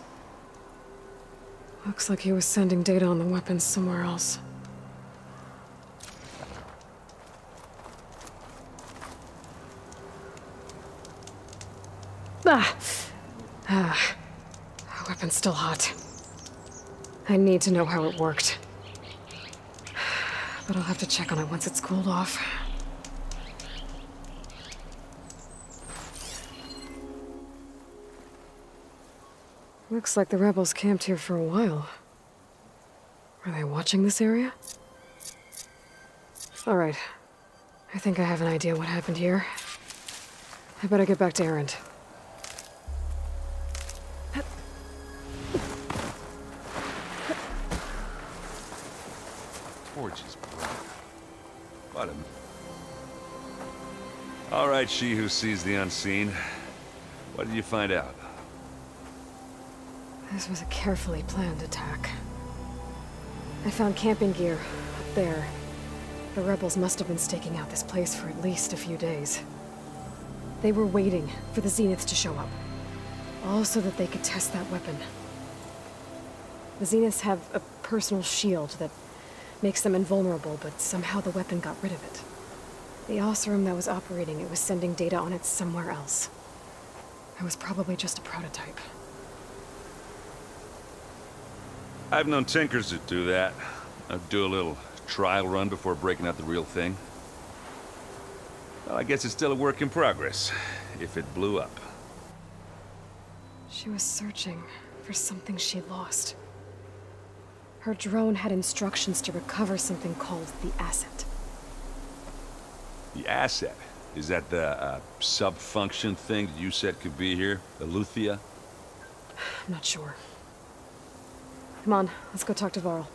Looks like he was sending data on the weapons somewhere else. The weapon's still hot. I need to know how it worked. But I'll have to check on it once it's cooled off. Looks like the rebels camped here for a while. Are they watching this area? All right. I think I have an idea what happened here. I better get back to Erend. Forge's bright. What him? All right, she who sees the unseen. What did you find out? This was a carefully planned attack. I found camping gear up there. The rebels must have been staking out this place for at least a few days. They were waiting for the Zeniths to show up. All so that they could test that weapon. The Zeniths have a personal shield that makes them invulnerable, but somehow the weapon got rid of it. The Oseram that was operating it was sending data on it somewhere else. It was probably just a prototype. I've known tinkers that do that. I'd do a little trial run before breaking out the real thing? Well, I guess it's still a work in progress, if it blew up. She was searching for something she lost. Her drone had instructions to recover something called the Asset. The Asset? Is that the sub-function thing that you said could be here? The Luthia? I'm not sure. Come on, let's go talk to Varl.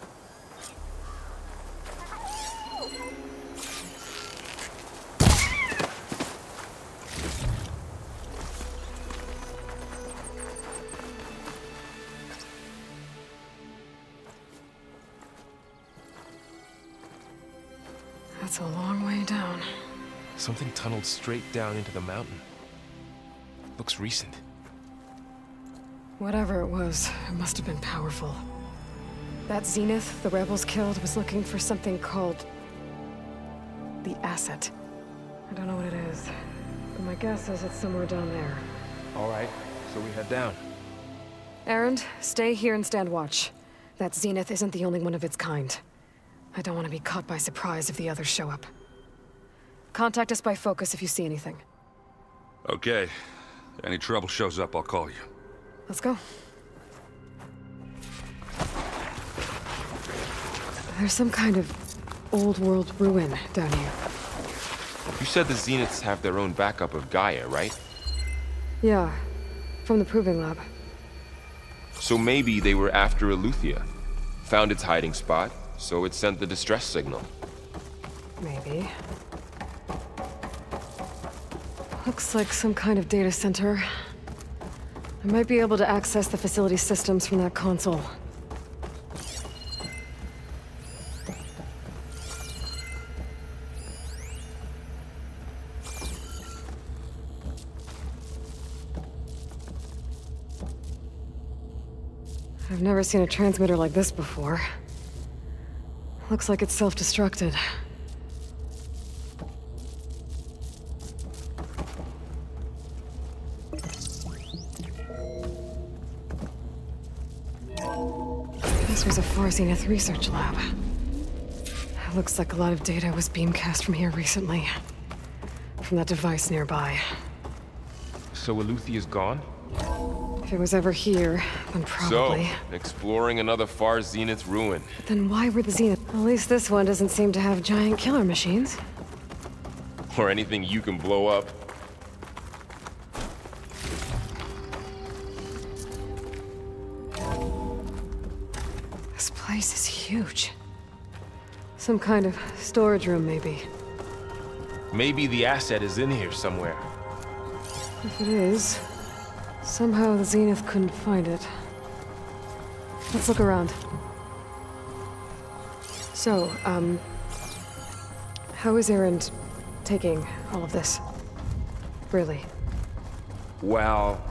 That's a long way down. Something tunneled straight down into the mountain. Looks recent. Whatever it was, it must have been powerful. That Zenith the rebels killed was looking for something called the Asset. I don't know what it is, but my guess is it's somewhere down there. All right, so we head down. Erend, stay here and stand watch. That Zenith isn't the only one of its kind. I don't want to be caught by surprise if the others show up. Contact us by focus if you see anything. Okay. Any trouble shows up, I'll call you. Let's go. There's some kind of old world ruin down here. You said the Zeniths have their own backup of Gaia, right? Yeah, from the Proving Lab. So maybe they were after Eleuthia. Found its hiding spot, so it sent the distress signal. Maybe. Looks like some kind of data center. I might be able to access the facility systems from that console. I've never seen a transmitter like this before. Looks like it's self-destructed. This was a Far Zenith research lab. It looks like a lot of data was beamcast from here recently. From that device nearby. So Eleuthia's gone? If it was ever here, then probably. So, exploring another Far Zenith ruin. Then why were the Zenith? At least this one doesn't seem to have giant killer machines. Or anything you can blow up. This place is huge. Some kind of storage room, maybe. Maybe the Asset is in here somewhere. If it is, somehow the Zenith couldn't find it. Let's look around. So, how is Erend taking all of this? Really? Well,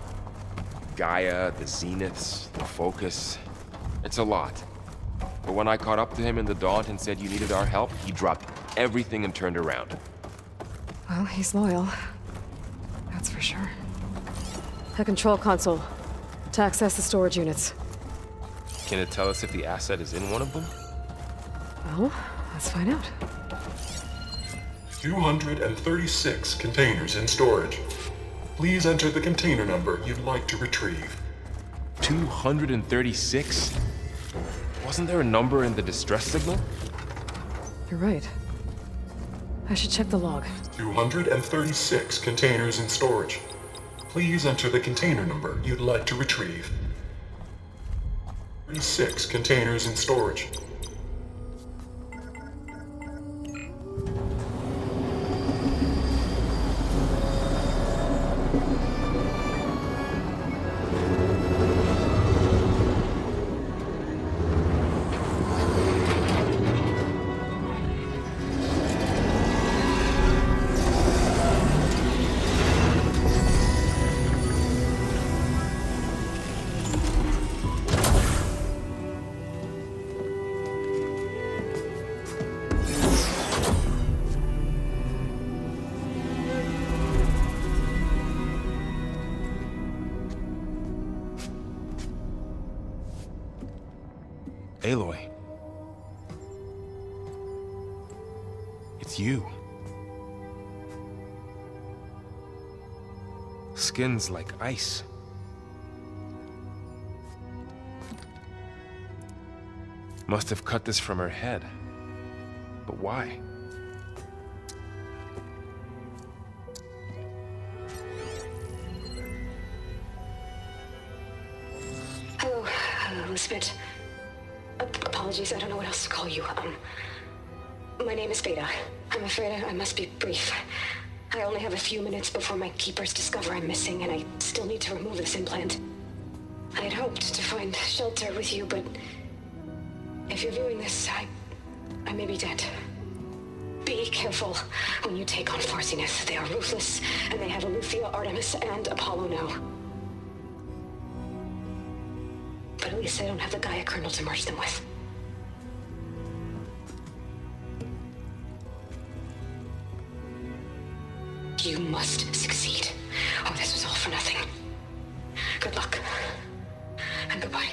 Gaia, the Zeniths, the Focus. It's a lot. But when I caught up to him in the Daunt and said you needed our help, he dropped everything and turned around. Well, he's loyal. That's for sure. A control console. To access the storage units. Can it tell us if the Asset is in one of them? Well, let's find out. 236 containers in storage. Please enter the container number you'd like to retrieve. 236? Wasn't there a number in the distress signal? You're right. I should check the log. 236 containers in storage. Please enter the container number you'd like to retrieve. 36 containers in storage. Aloy. It's you. Skin's like ice. Must have cut this from her head. But why? Hello, Elizabeth. Apologies, I don't know what else to call you. My name is Beta. I'm afraid I must be brief. I only have a few minutes before my keepers discover I'm missing, and I still need to remove this implant. I had hoped to find shelter with you, but if you're viewing this, I may be dead. Be careful when you take on Farsineth. They are ruthless, and they have Aletheia, Artemis, and Apollo now. But at least I don't have the Gaia kernel to merge them with. You must succeed, or this was all for nothing. Good luck, and goodbye.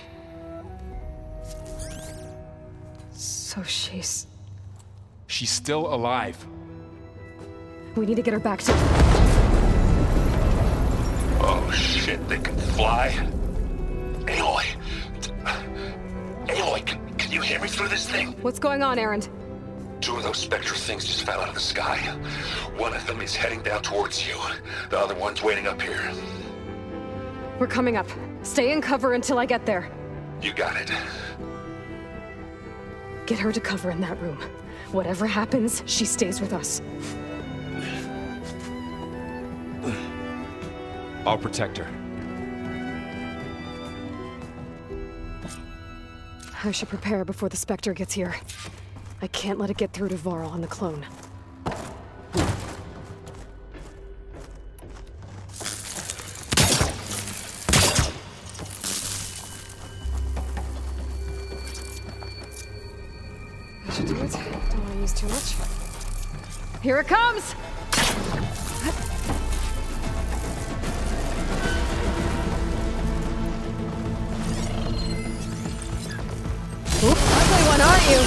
So she's still alive. We need to get her back to... Oh shit, they can fly? Aloy! Aloy, can you hear me through this thing? What's going on, Erend? 2 of those Spectre things just fell out of the sky. One of them is heading down towards you. The other one's waiting up here. We're coming up. Stay in cover until I get there. You got it. Get her to cover in that room. Whatever happens, she stays with us. I'll protect her. I should prepare before the Spectre gets here. I can't let it get through to Varl on the clone. That should do it. Don't want to use too much. Here it comes! Ugly one, aren't you?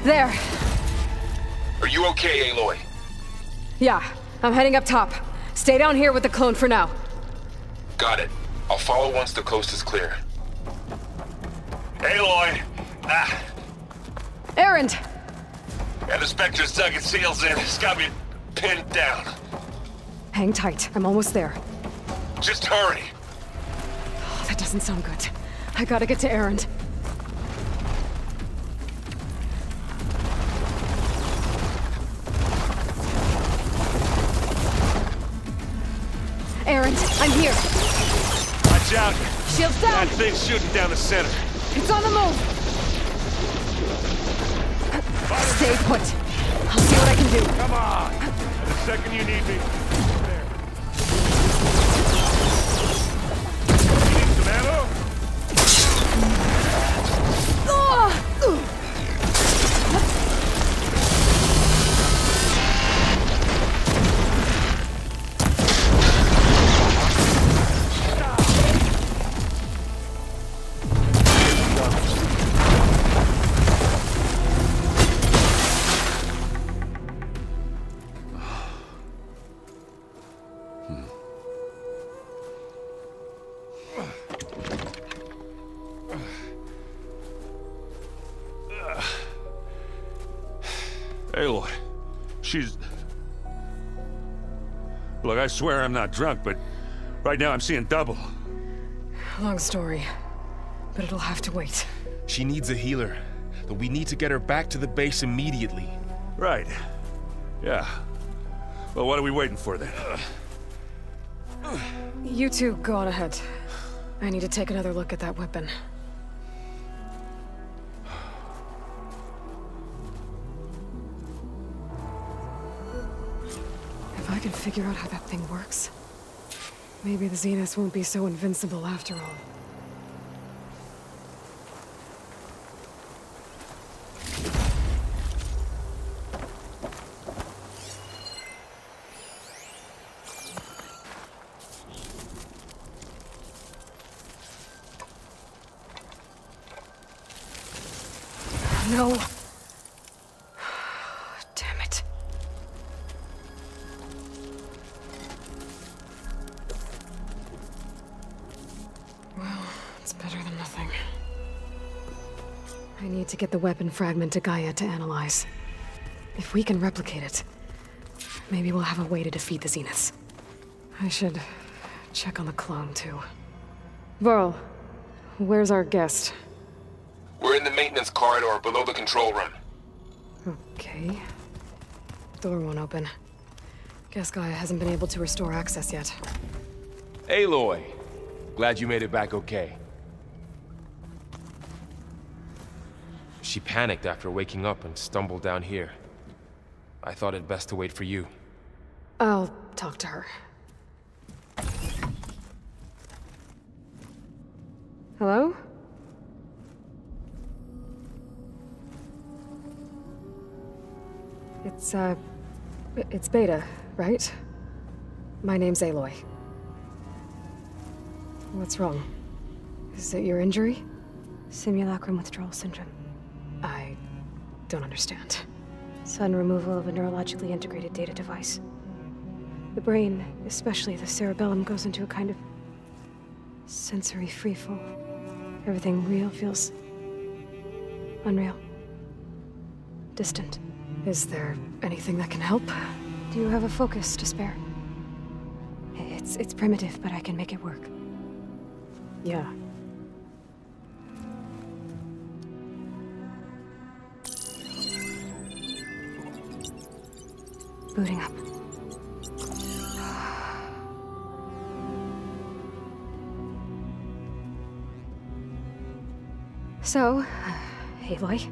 There. Are you okay, Aloy? Yeah, I'm heading up top. Stay down here with the clone for now. Got it. I'll follow once the coast is clear. Aloy! Erend! Yeah, the Spectre's dug its heels in. It's got me pinned down. Hang tight. I'm almost there. Just hurry. Oh, that doesn't sound good. I gotta get to Erend. Erend, I'm here. Watch out. Shields down. That thing's shooting down the center. It's on the move. Stay put. I'll see what I can do. Come on. And the second you need me, there. You need some ammo? Aloy, she's... Look, I swear I'm not drunk, but right now I'm seeing double. Long story, but it'll have to wait. She needs a healer, but we need to get her back to the base immediately. Right. Yeah. Well, what are we waiting for then? You two go on ahead. I need to take another look at that weapon. If I can figure out how that thing works, maybe the Zeniths won't be so invincible after all. No. Damn it. Well, it's better than nothing. I need to get the weapon fragment to Gaia to analyze. If we can replicate it, maybe we'll have a way to defeat the Zeniths. I should check on the clone, too. Varl, where's our guest? We're in the maintenance corridor below the control room. Okay. Door won't open. Guess Gaia hasn't been able to restore access yet. Aloy! Glad you made it back okay. She panicked after waking up and stumbled down here. I thought it best to wait for you. I'll talk to her. Hello? It's Beta, right? My name's Aloy. What's wrong? Is it your injury? Simulacrum withdrawal syndrome. I don't understand. Sudden removal of a neurologically integrated data device. The brain, especially the cerebellum, goes into a kind of sensory freefall. Everything real feels unreal. Distant. Is there anything that can help? Do you have a focus to spare? It's primitive, but I can make it work. Yeah. Booting up. So, Aloy,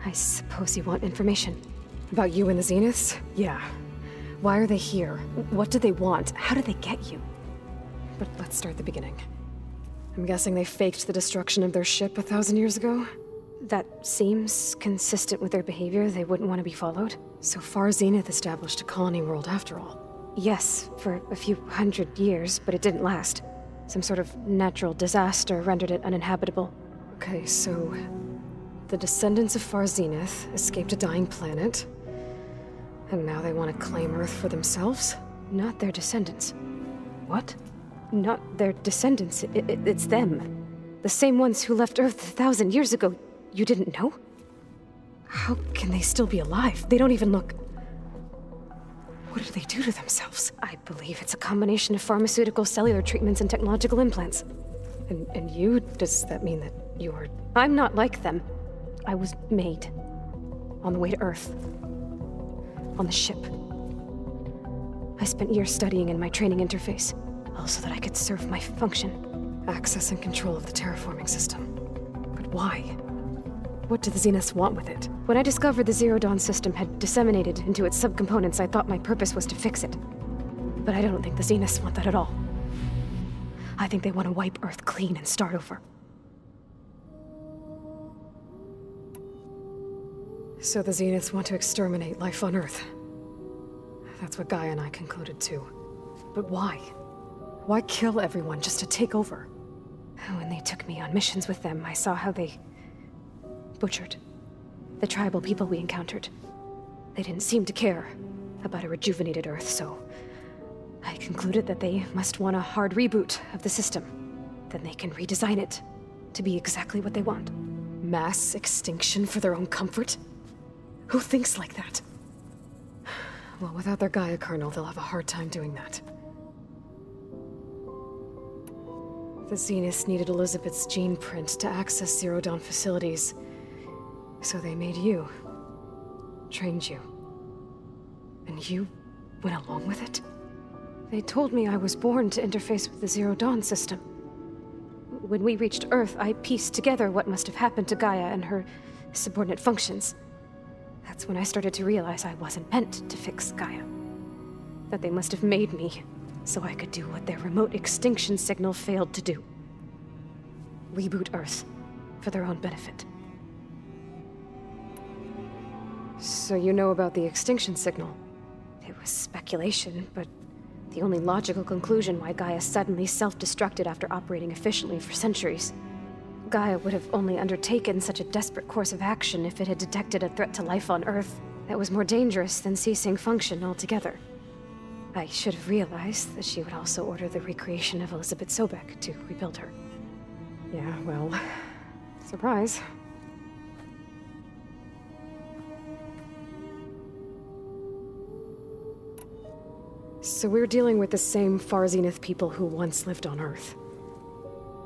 I suppose you want information. About you and the Zeniths? Yeah. Why are they here? What do they want? How did they get you? But let's start at the beginning. I'm guessing they faked the destruction of their ship 1,000 years ago? That seems consistent with their behavior. They wouldn't want to be followed. So Far Zenith established a colony world after all. Yes, for a few hundred years, but it didn't last. Some sort of natural disaster rendered it uninhabitable. Okay, so the descendants of Far Zenith escaped a dying planet, and now they want to claim Earth for themselves? Not their descendants. What? Not their descendants. It's them. The same ones who left Earth 1,000 years ago. You didn't know? How can they still be alive? They don't even look... What do they do to themselves? I believe it's a combination of pharmaceutical, cellular treatments, and technological implants. And you? Does that mean that you're... I'm not like them. I was made. On the way to Earth. On the ship. I spent years studying in my training interface, all so that I could serve my function. Access and control of the terraforming system. But why? What do the Zeniths want with it? When I discovered the Zero Dawn system had disseminated into its subcomponents, I thought my purpose was to fix it. But I don't think the Zeniths want that at all. I think they want to wipe Earth clean and start over. So the Zeniths want to exterminate life on Earth. That's what Gaia and I concluded too. But why? Why kill everyone just to take over? When they took me on missions with them, I saw how they butchered the tribal people we encountered. They didn't seem to care about a rejuvenated Earth, so I concluded that they must want a hard reboot of the system. Then they can redesign it to be exactly what they want. Mass extinction for their own comfort? Who thinks like that? Well, without their Gaia kernel, they'll have a hard time doing that. The Zeniths needed Elizabeth's gene print to access Zero Dawn facilities. So they made you. Trained you. And you went along with it? They told me I was born to interface with the Zero Dawn system. When we reached Earth, I pieced together what must have happened to Gaia and her subordinate functions. That's when I started to realize I wasn't meant to fix Gaia. That they must have made me so I could do what their remote extinction signal failed to do. Reboot Earth for their own benefit. So you know about the extinction signal? It was speculation, but the only logical conclusion why Gaia suddenly self-destructed after operating efficiently for centuries. Gaia would have only undertaken such a desperate course of action if it had detected a threat to life on Earth that was more dangerous than ceasing function altogether. I should have realized that she would also order the recreation of Elizabeth Sobek to rebuild her. Yeah, well, surprise. So we're dealing with the same Far Zenith people who once lived on Earth.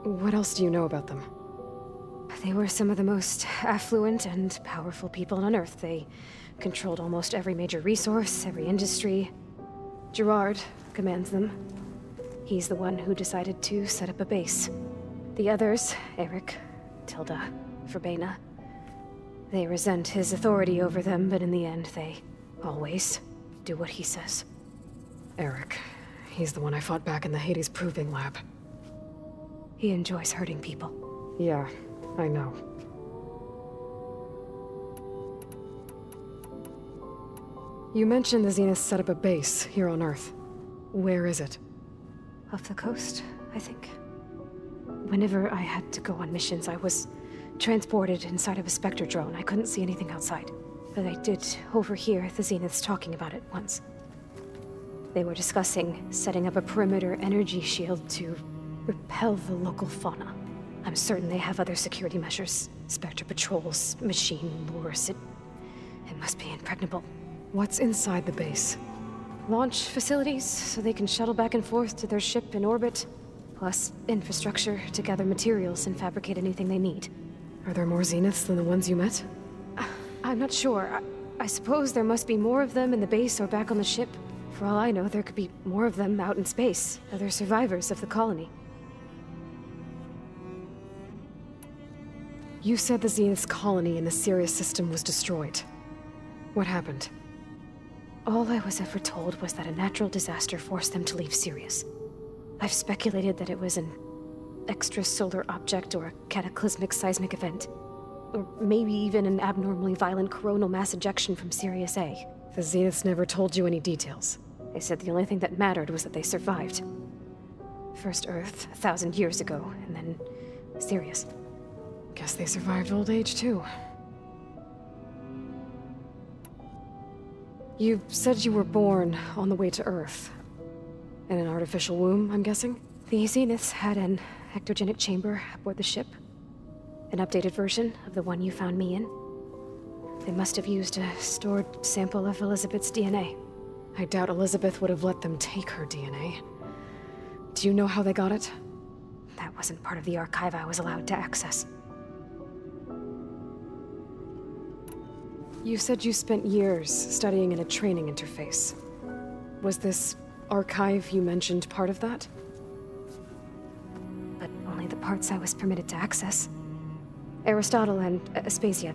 What else do you know about them? They were some of the most affluent and powerful people on Earth. They controlled almost every major resource, every industry. Gerard commands them. He's the one who decided to set up a base. The others, Eric, Tilda, Verbena, they resent his authority over them, but in the end, they always do what he says. Eric. He's the one I fought back in the Hades Proving Lab. He enjoys hurting people. Yeah, I know. You mentioned the Zenith set up a base here on Earth. Where is it? Off the coast, I think. Whenever I had to go on missions, I was transported inside of a Spectre drone. I couldn't see anything outside. But I did overhear the Zeniths talking about it once. They were discussing setting up a perimeter energy shield to repel the local fauna. I'm certain they have other security measures. Spectre patrols, machine lures. It must be impregnable. What's inside the base? Launch facilities, so they can shuttle back and forth to their ship in orbit. Plus infrastructure to gather materials and fabricate anything they need. Are there more Zeniths than the ones you met? I'm not sure. I suppose there must be more of them in the base or back on the ship. For all I know, there could be more of them out in space, other survivors of the colony. You said the Zenith's colony in the Sirius system was destroyed. What happened? All I was ever told was that a natural disaster forced them to leave Sirius. I've speculated that it was an extrasolar object or a cataclysmic seismic event. Or maybe even an abnormally violent coronal mass ejection from Sirius A. The Zeniths never told you any details. They said the only thing that mattered was that they survived. First Earth, 1,000 years ago, and then Sirius. Guess they survived old age, too. You said you were born on the way to Earth. In an artificial womb, I'm guessing? The Zeniths had an ectogenic chamber aboard the ship. An updated version of the one you found me in. They must have used a stored sample of Elizabeth's DNA. I doubt Elizabeth would have let them take her DNA. Do you know how they got it? That wasn't part of the archive I was allowed to access. You said you spent years studying in a training interface. Was this archive you mentioned part of that? But only the parts I was permitted to access. Aristotle and Aspasia,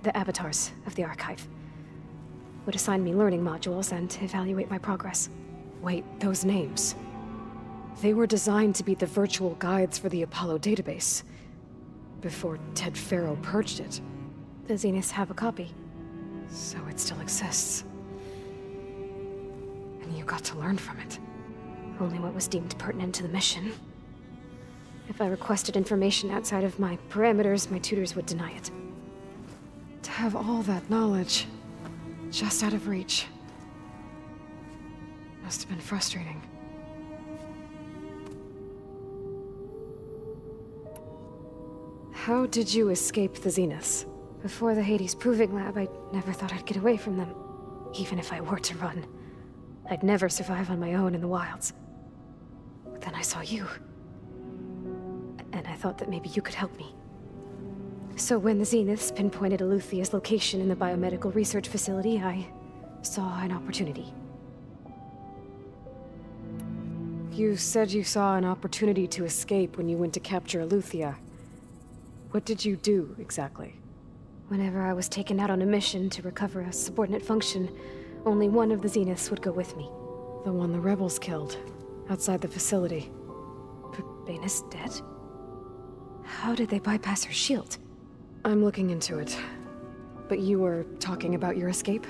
the avatars of the archive, would assign me learning modules and evaluate my progress. Wait, those names. They were designed to be the virtual guides for the Apollo database. Before Ted Faro purged it. The Zeniths have a copy. So it still exists. And you got to learn from it. Only what was deemed pertinent to the mission. If I requested information outside of my parameters, my tutors would deny it. To have all that knowledge, just out of reach. Must have been frustrating. How did you escape the Zeniths? Before the Hades Proving Lab, I never thought I'd get away from them. Even if I were to run. I'd never survive on my own in the wilds. But then I saw you. And I thought that maybe you could help me. So when the Zeniths pinpointed Eluthia's location in the biomedical research facility, I saw an opportunity. You said you saw an opportunity to escape when you went to capture Eluthia. What did you do, exactly? Whenever I was taken out on a mission to recover a subordinate function, only one of the Zeniths would go with me. The one the rebels killed, outside the facility. Verbena's dead? How did they bypass her shield? I'm looking into it. But you were talking about your escape?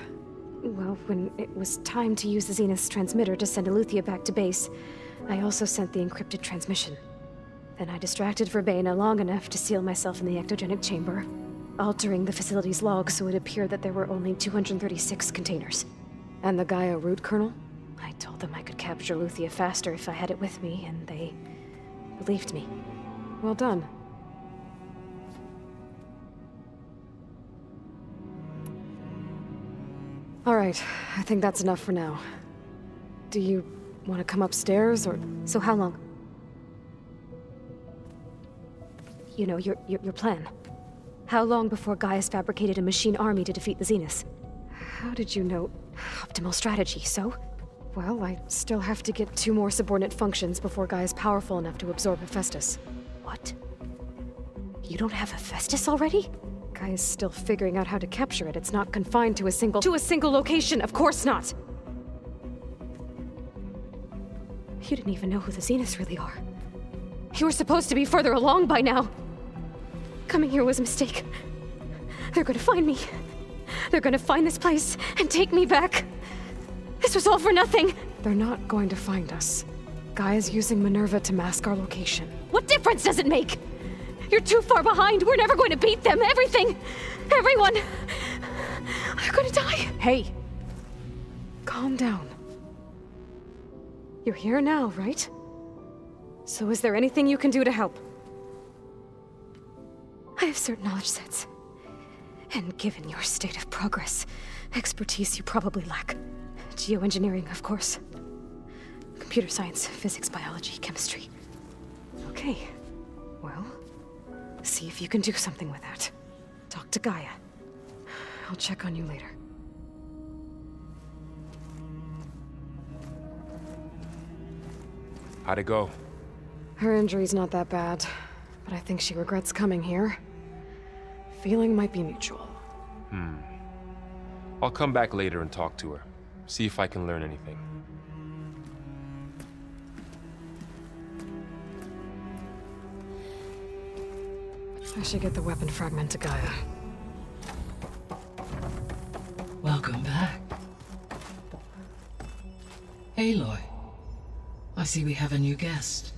Well, when it was time to use the Zenith's transmitter to send Eluthia back to base, I also sent the encrypted transmission. Then I distracted Verbena long enough to seal myself in the ectogenic chamber, altering the facility's log so it appeared that there were only 236 containers. And the Gaia root kernel? I told them I could capture Luthia faster if I had it with me, and they believed me. Well done. Alright, I think that's enough for now. Do you want to come upstairs, or... So how long? You know, your plan. How long before Gaia's fabricated a machine army to defeat the Zeniths? How did you know? Optimal strategy, so? Well, I still have to get 2 more subordinate functions before Gaia's powerful enough to absorb Hephaestus. What? You don't have Hephaestus already? Gaia's still figuring out how to capture it. It's not confined to a single... To a single location! Of course not! You didn't even know who the Zeniths really are. You were supposed to be further along by now! Coming here was a mistake. They're gonna find me. They're gonna find this place and take me back. This was all for nothing! They're not going to find us. Gaia's using Minerva to mask our location. What difference does it make? You're too far behind! We're never going to beat them! Everything! Everyone! They're gonna die! Hey! Calm down. You're here now, right? So is there anything you can do to help? I have certain knowledge sets. And given your state of progress, expertise you probably lack. Geoengineering, of course. Computer science, physics, biology, chemistry. Okay. Well, see if you can do something with that. Talk to Gaia. I'll check on you later. How'd it go? Her injury's not that bad, but I think she regrets coming here. Feeling might be mutual. I'll come back later and talk to her. See if I can learn anything. I should get the weapon fragment to Gaia. Welcome back. Aloy. I see we have a new guest.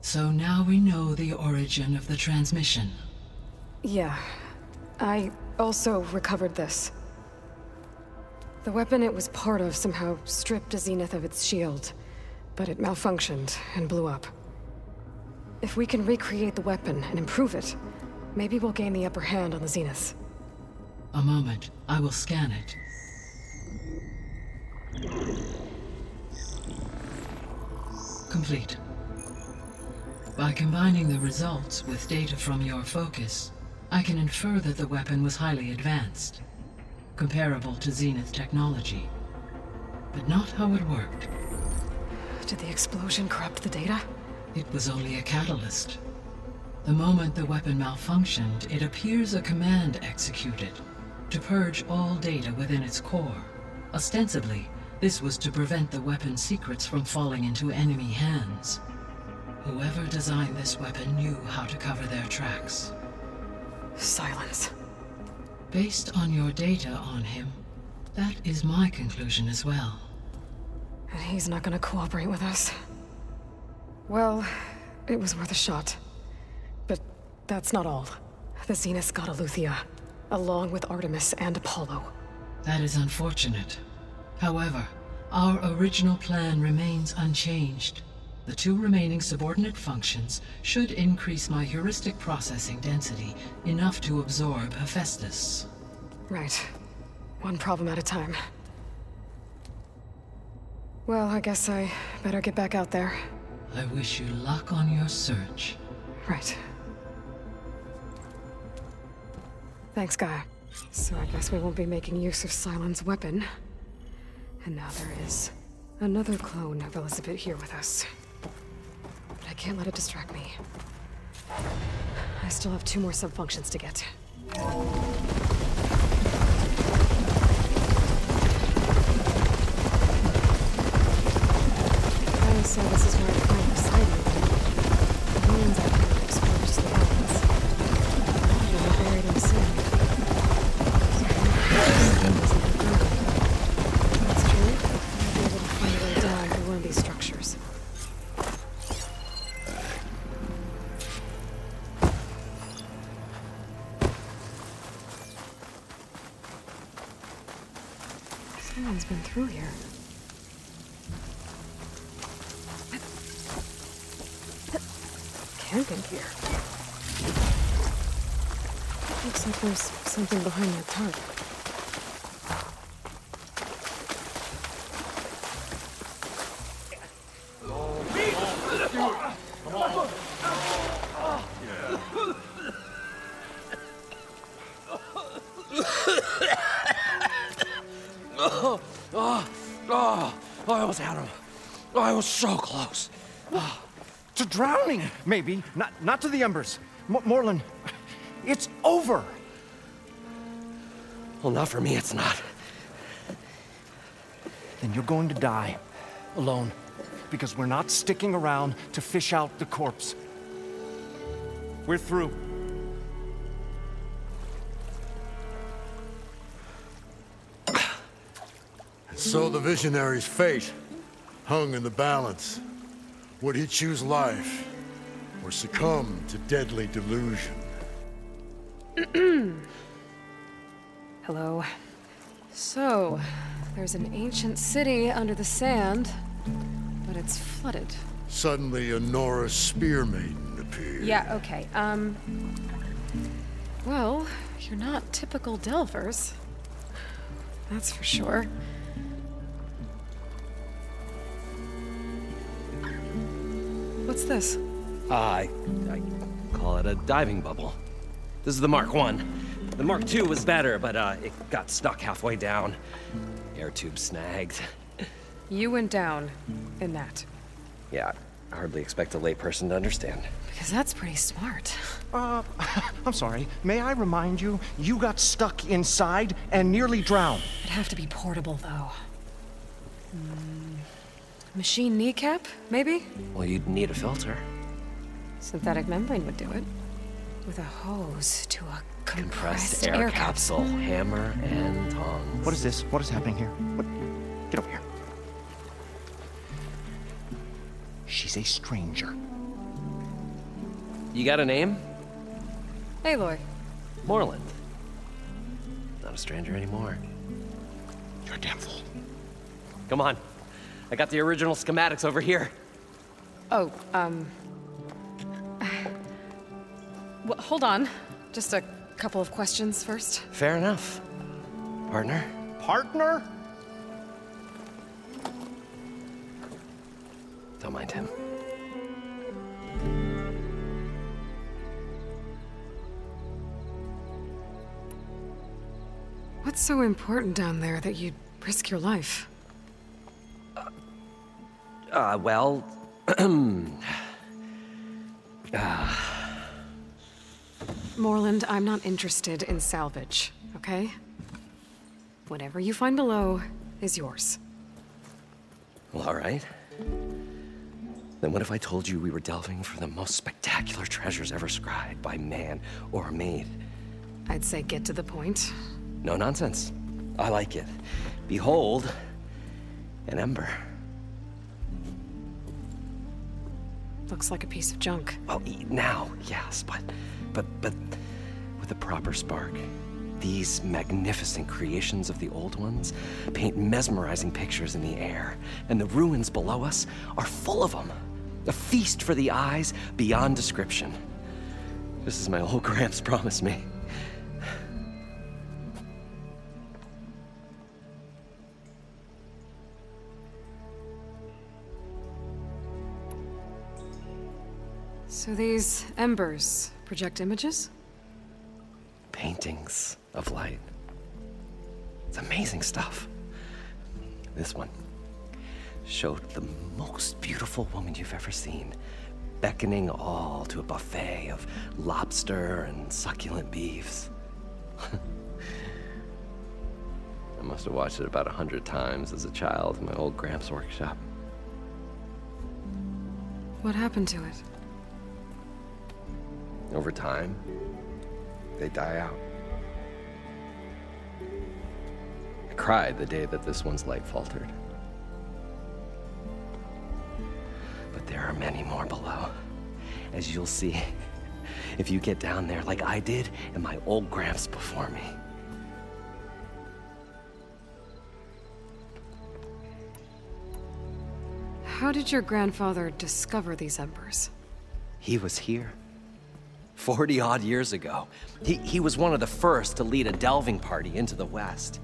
So now we know the origin of the transmission. Yeah. I also recovered this. The weapon it was part of somehow stripped a Zenith of its shield, but it malfunctioned and blew up. If we can recreate the weapon and improve it, maybe we'll gain the upper hand on the Zeniths. A moment. I will scan it. Complete. By combining the results with data from your focus, I can infer that the weapon was highly advanced, comparable to Zenith technology, but not how it worked. Did the explosion corrupt the data? It was only a catalyst. The moment the weapon malfunctioned, it appears a command executed to purge all data within its core. Ostensibly, this was to prevent the weapon's secrets from falling into enemy hands. Whoever designed this weapon knew how to cover their tracks. Silence. Based on your data on him, that is my conclusion as well. And he's not gonna cooperate with us. Well, it was worth a shot. But that's not all. The Zeniths got Eleuthia, along with Artemis and Apollo. That is unfortunate. However, our original plan remains unchanged. The 2 remaining subordinate functions should increase my heuristic processing density enough to absorb Hephaestus. Right. One problem at a time. Well, I guess I better get back out there. I wish you luck on your search. Right. Thanks, Gaia. So I guess we won't be making use of Sylens' weapon. And now there is another clone of Elizabeth here with us. But I can't let it distract me. I still have 2 more sub-functions to get. Gaia said this is where I find Poseidon. The ruins out here are exposed to the elements. They were buried in sand. That's true. I'll be able to find a way down through one of these structures. Someone's been through here. Camping here. Looks like there's something behind that tarp. I almost had him. I was so close. To drowning, maybe. Not to the embers. Morlund, it's over. Well, not for me, it's not. Then you're going to die. Alone. Because we're not sticking around to fish out the corpse. We're through. So the visionary's fate hung in the balance. Would he choose life or succumb to deadly delusion? Hello. So, there's an ancient city under the sand, but it's flooded. Suddenly, a Nora spear maiden appeared. Yeah, okay. Well, you're not typical Delvers. That's for sure. What's this? I call it a diving bubble. This is the Mark I. The Mark II was better, but it got stuck halfway down. Air tube snagged. You went down in that. Yeah, I hardly expect a layperson to understand. Because that's pretty smart. I'm sorry. May I remind you, you got stuck inside and nearly drowned. It'd have to be portable, though. Machine kneecap, maybe? Well, you'd need a filter. Synthetic membrane would do it. With a hose to a compressed air capsule. Hammer and tongs. What is this? What is happening here? What? Get over here. She's a stranger. You got a name? Aloy. Morlund. Not a stranger anymore. You're a damn fool. Come on. I got the original schematics over here. Oh, well, hold on. Just a couple of questions first. Fair enough. Partner? Partner? Don't mind him. What's so important down there that you'd risk your life? Well... Morlund, I'm not interested in salvage, okay? Whatever you find below is yours. Well, all right. Then what if I told you we were delving for the most spectacular treasures ever scribed by man or maid? I'd say get to the point. No nonsense. I like it. Behold, an ember. Looks like a piece of junk. Well, now, yes, but with a proper spark. These magnificent creations of the old ones paint mesmerizing pictures in the air, and the ruins below us are full of them. A feast for the eyes beyond description. Just as my old Gramps promised me. So these embers project images? Paintings of light. It's amazing stuff. This one showed the most beautiful woman you've ever seen, beckoning all to a buffet of lobster and succulent beefs. I must have watched it about 100 times as a child in my old Gramps workshop. What happened to it? Over time, they die out. I cried the day that this one's light faltered. But there are many more below, as you'll see if you get down there like I did and my old Gramps before me. How did your grandfather discover these embers? He was here. 40-odd years ago. He was one of the first to lead a delving party into the West.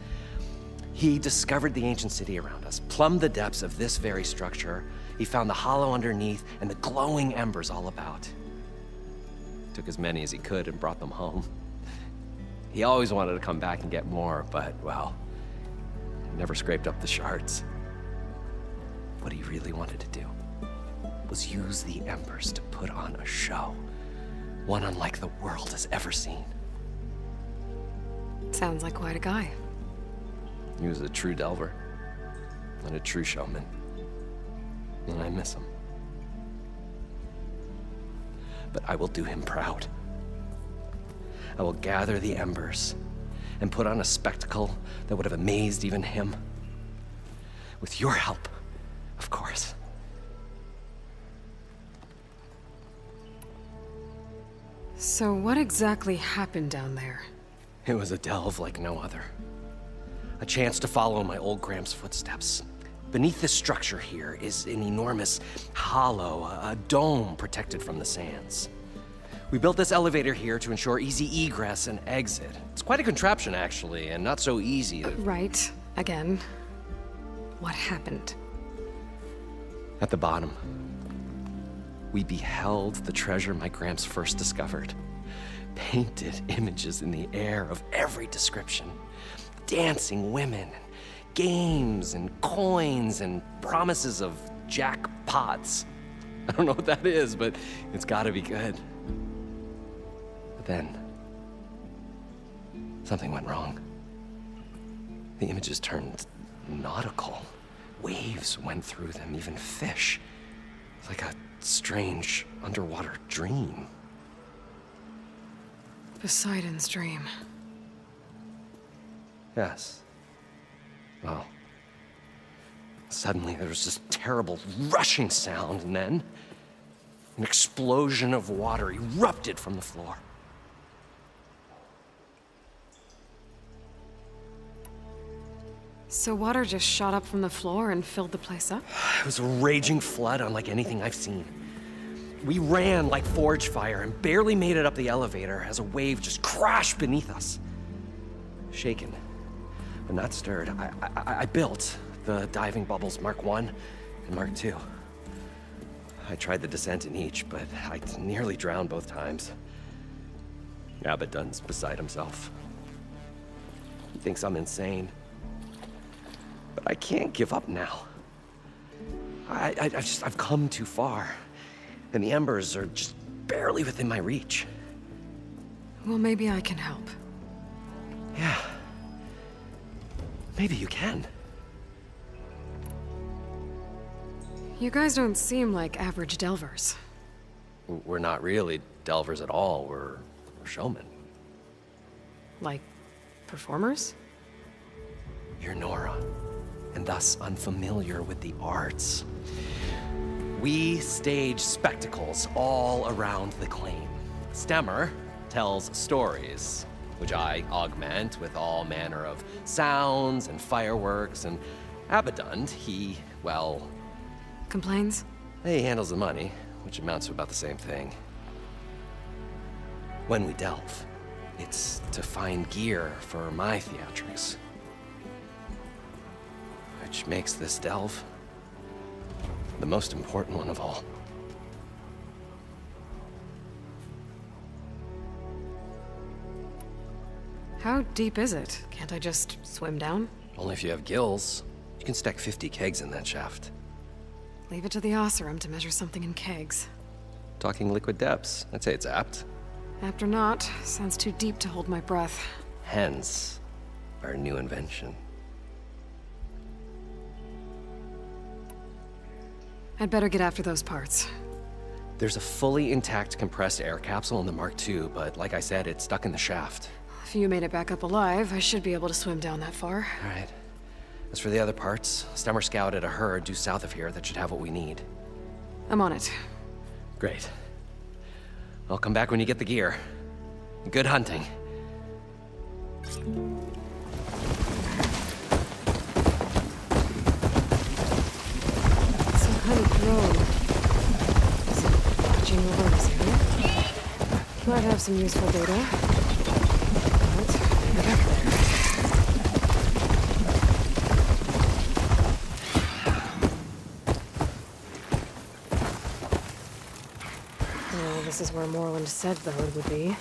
He discovered the ancient city around us, plumbed the depths of this very structure. He found the hollow underneath and the glowing embers all about. Took as many as he could and brought them home. He always wanted to come back and get more, but, well, never scraped up the shards. What he really wanted to do was use the embers to put on a show. One unlike the world has ever seen. Sounds like quite a guy. He was a true delver, and a true showman. And I miss him. But I will do him proud. I will gather the embers and put on a spectacle that would have amazed even him. With your help, of course. So what exactly happened down there? It was a delve like no other. A chance to follow my old Gram's footsteps. Beneath this structure here is an enormous hollow, a dome protected from the sands. We built this elevator here to ensure easy egress and exit. It's quite a contraption, actually, and not so easy to... Right. Again. What happened? At the bottom, we beheld the treasure my Gramps first discovered. Painted images in the air of every description. Dancing women, games and coins and promises of jackpots. I don't know what that is, but it's gotta be good. But then, something went wrong. The images turned nautical. Waves went through them, even fish. Like a strange underwater dream. Poseidon's dream. Yes. Well, suddenly there was this terrible rushing sound, and then an explosion of water erupted from the floor. So water just shot up from the floor and filled the place up? It was a raging flood unlike anything I've seen. We ran like forge fire and barely made it up the elevator as a wave just crashed beneath us. Shaken, but not stirred, I built the diving bubbles Mark I and Mark II. I tried the descent in each, but I nearly drowned both times. Abaddon's beside himself. He thinks I'm insane. But I can't give up now. I've come too far. And the embers are just barely within my reach. Well, maybe I can help. Yeah. Maybe you can. You guys don't seem like average delvers. We're not really delvers at all. We're showmen. Like, performers? You're Nora, and thus unfamiliar with the arts. We stage spectacles all around the claim. Stemmer tells stories, which I augment with all manner of sounds and fireworks, and Abaddon, he, well... Complains? He handles the money, which amounts to about the same thing. When we delve, it's to find gear for my theatrics. Which makes this delve the most important one of all. How deep is it? Can't I just swim down? Only if you have gills. You can stack 50 kegs in that shaft. Leave it to the Oseram to measure something in kegs. Talking liquid depths, I'd say it's apt. Apt or not, sounds too deep to hold my breath. Hence, our new invention. I'd better get after those parts. There's a fully intact compressed air capsule in the Mark II, but like I said, it's stuck in the shaft. If you made it back up alive, I should be able to swim down that far. All right. As for the other parts, Stemmer scouted a herd due south of here that should have what we need. I'm on it. Great. I'll come back when you get the gear. Good hunting. Some kind of drone. Is it watching over this area? Might have some useful data. But, get up there. Well, this is where Morland said the hood would be.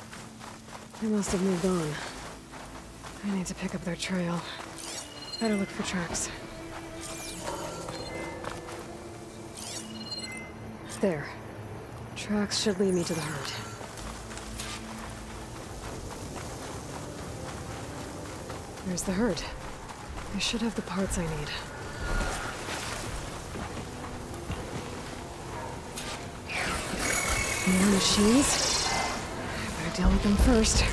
They must have moved on. I need to pick up their trail. Better look for tracks. There. Tracks should lead me to the herd. There's the herd. I should have the parts I need. More machines? I better deal with them first.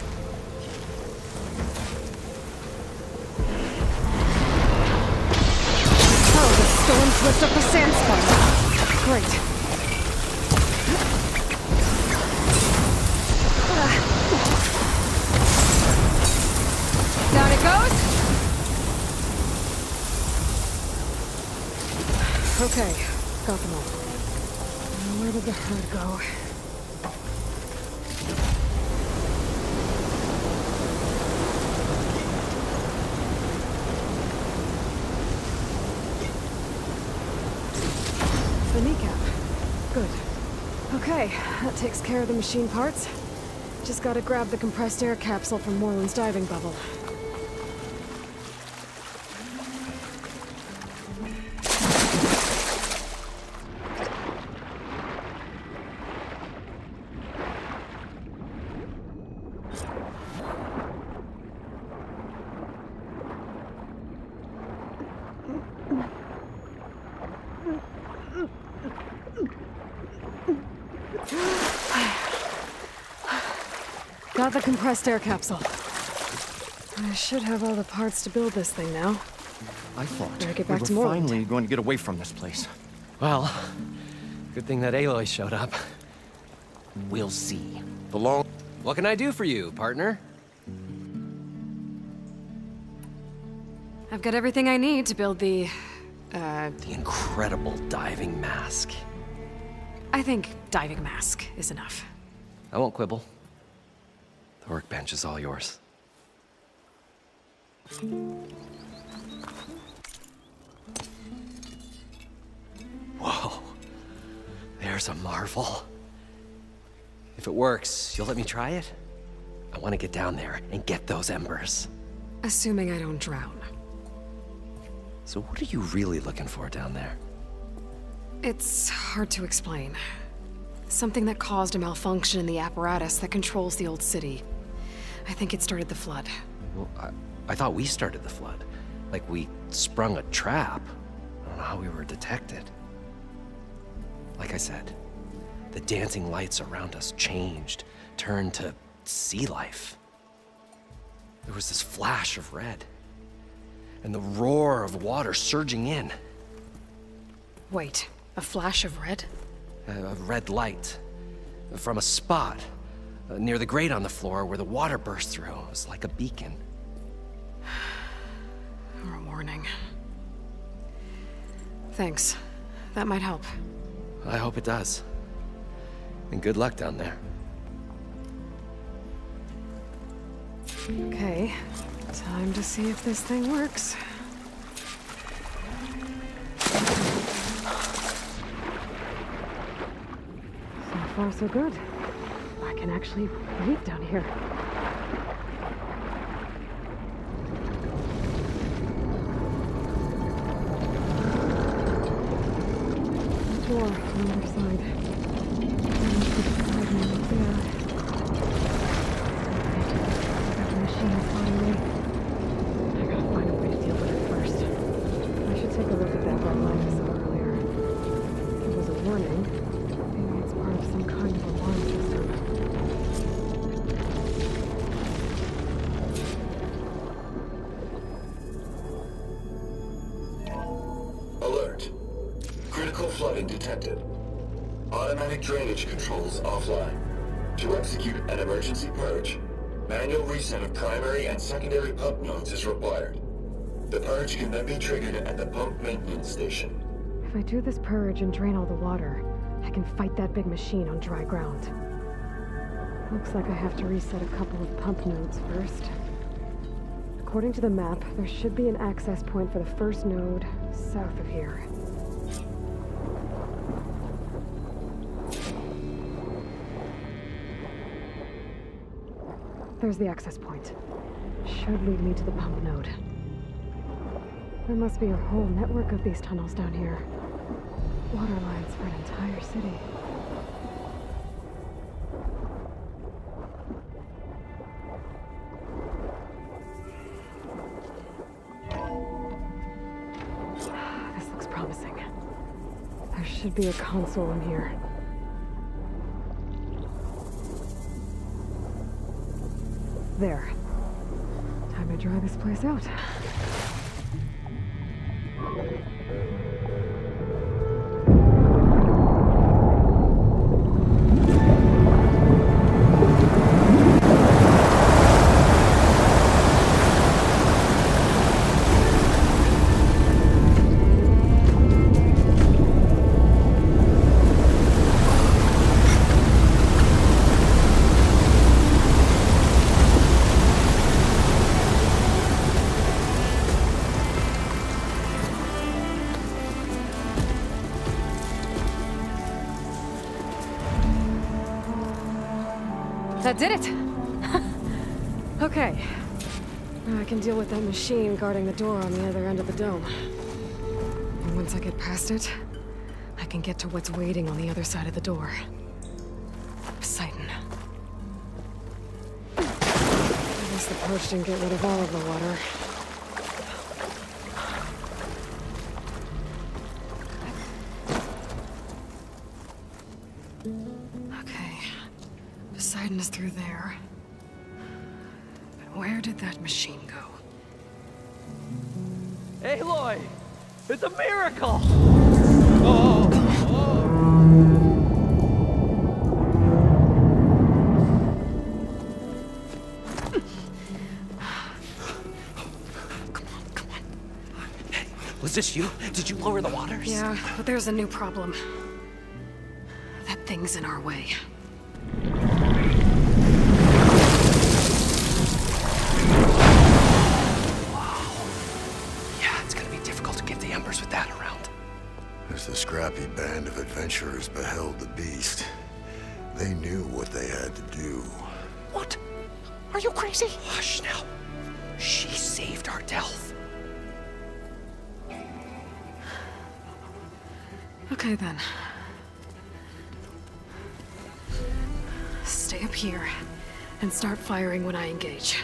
Oh, the storm slipped up the sand spiral. Great. Down it goes. Okay, got them all. Now where did the herd go? The kneecap. Good. Okay, that takes care of the machine parts. Just gotta grab the compressed air capsule from Morland's diving bubble. Got the compressed air capsule. I should have all the parts to build this thing now. I thought Better get we back were to Morland. finally going to get away from this place. Well, good thing that Aloy showed up. We'll see. What can I do for you, partner? I've got everything I need to build the incredible diving mask. I think diving mask is enough. I won't quibble. The workbench is all yours. Whoa. There's a marvel. If it works, you'll let me try it? I want to get down there and get those embers. Assuming I don't drown. So what are you really looking for down there? It's hard to explain. Something that caused a malfunction in the apparatus that controls the old city. I think it started the flood. Well, I thought we started the flood. Like we sprung a trap. I don't know how we were detected. Like I said, the dancing lights around us changed, turned to sea life. There was this flash of red, and the roar of water surging in. Wait, a flash of red? A red light from a spot near the grate on the floor where the water burst through. It was like a beacon. Or a warning. Thanks. That might help. I hope it does. And good luck down there. Okay, time to see if this thing works. So far, so good. I can actually breathe down here. Door on the other side. Machines on me. I gotta find a way to deal with it first. I should take a look at that red light I saw earlier. It was a warning. Maybe it's part of some kind of alarm system. Alert. Critical flooding detected. Automatic drainage controls offline. To execute an emergency purge, manual reset of primary and secondary pump nodes is required. The purge can then be triggered at the pump maintenance station. If I do this purge and drain all the water, I can fight that big machine on dry ground. Looks like I have to reset a couple of pump nodes first. According to the map, there should be an access point for the first node south of here. There's the access point. Should lead me to the pump node. There must be a whole network of these tunnels down here. Water lines for an entire city. This looks promising. There should be a console in here. There. Time to dry this place out. That did it! Okay. Now I can deal with that machine guarding the door on the other end of the dome. And once I get past it, I can get to what's waiting on the other side of the door. Poseidon. I guess the purge didn't get rid of all of the water. Poseidon is through there. But where did that machine go? Aloy! It's a miracle! Was this you? Did you lower the waters? Yeah, but there's a new problem. That thing's in our way. As the scrappy band of adventurers beheld the beast, they knew what they had to do. What? Are you crazy? Hush now. She saved our Delph. Okay then. Stay up here and start firing when I engage.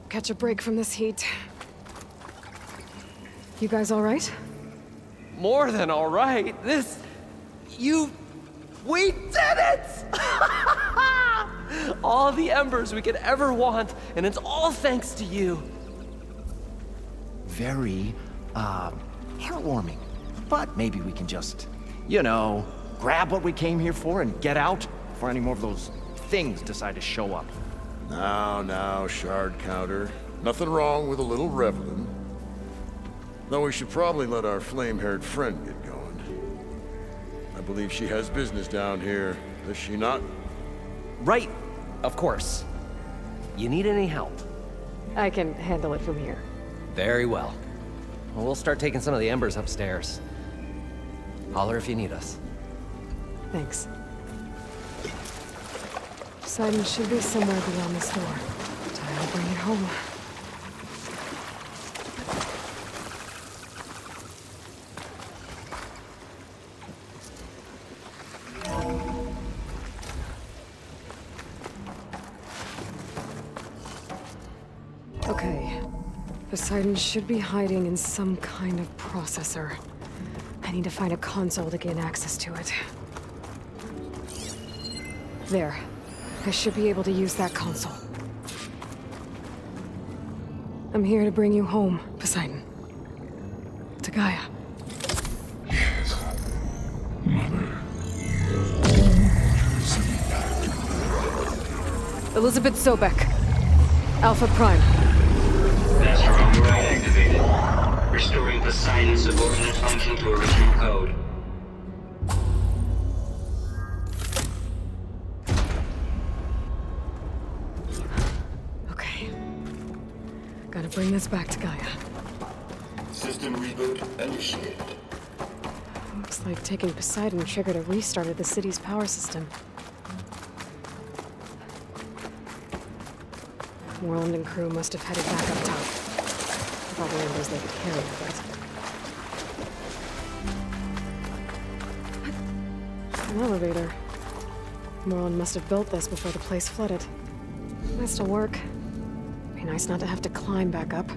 Catch a break from this heat. You guys all right? More than all right. We did it! All the embers we could ever want, and it's all thanks to you. Very, heartwarming. But maybe we can just, grab what we came here for and get out before any more of those things decide to show up. Now, Shard Counter. Nothing wrong with a little reveling. Though we should probably let our flame-haired friend get going. I believe she has business down here, does she not? Right, of course. You need any help? I can handle it from here. Very well. Well, we'll start taking some of the embers upstairs. Holler if you need us. Thanks. Poseidon should be somewhere beyond this door. Time to bring it home. Okay. Poseidon should be hiding in some kind of processor. I need to find a console to gain access to it. There. I should be able to use that console. I'm here to bring you home, Poseidon. To Gaia. Elizabeth Sobek. Alpha Prime. Master override activated. Restoring Poseidon's subordinate function to original code. Okay. Gotta bring this back to Gaia. System reboot initiated. Looks like taking Poseidon triggered a restart of the city's power system. Morland and crew must have headed back up top. With all the embers they could carry of it. An elevator. Morland must have built this before the place flooded. Might still work. Be nice not to have to climb back up.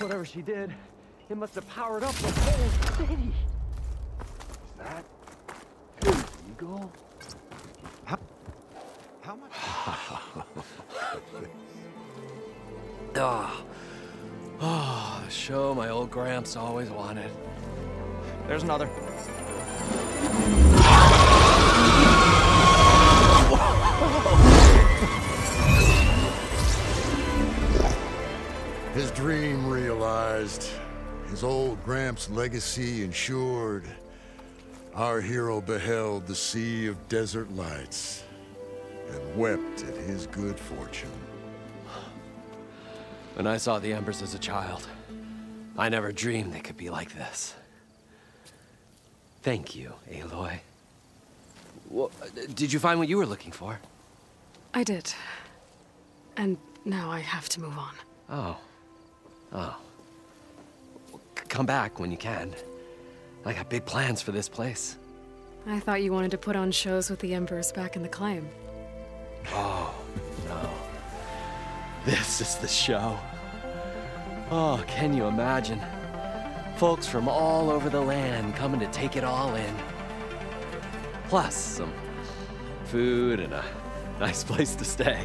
Whatever she did, it must have powered up the whole city. Is that illegal? How much? Oh, the show my old Gramps always wanted. There's another. His dream realized, his old Gramps' legacy ensured. Our hero beheld the sea of desert lights and wept at his good fortune. When I saw the embers as a child, I never dreamed they could be like this. Thank you, Aloy. Well, did you find what you were looking for? I did. And now I have to move on. Oh. Come back when you can. I got big plans for this place. I thought you wanted to put on shows with the Embers back in the Claim. Oh, no. This is the show. Oh, can you imagine? Folks from all over the land coming to take it all in. Plus, some food and a nice place to stay.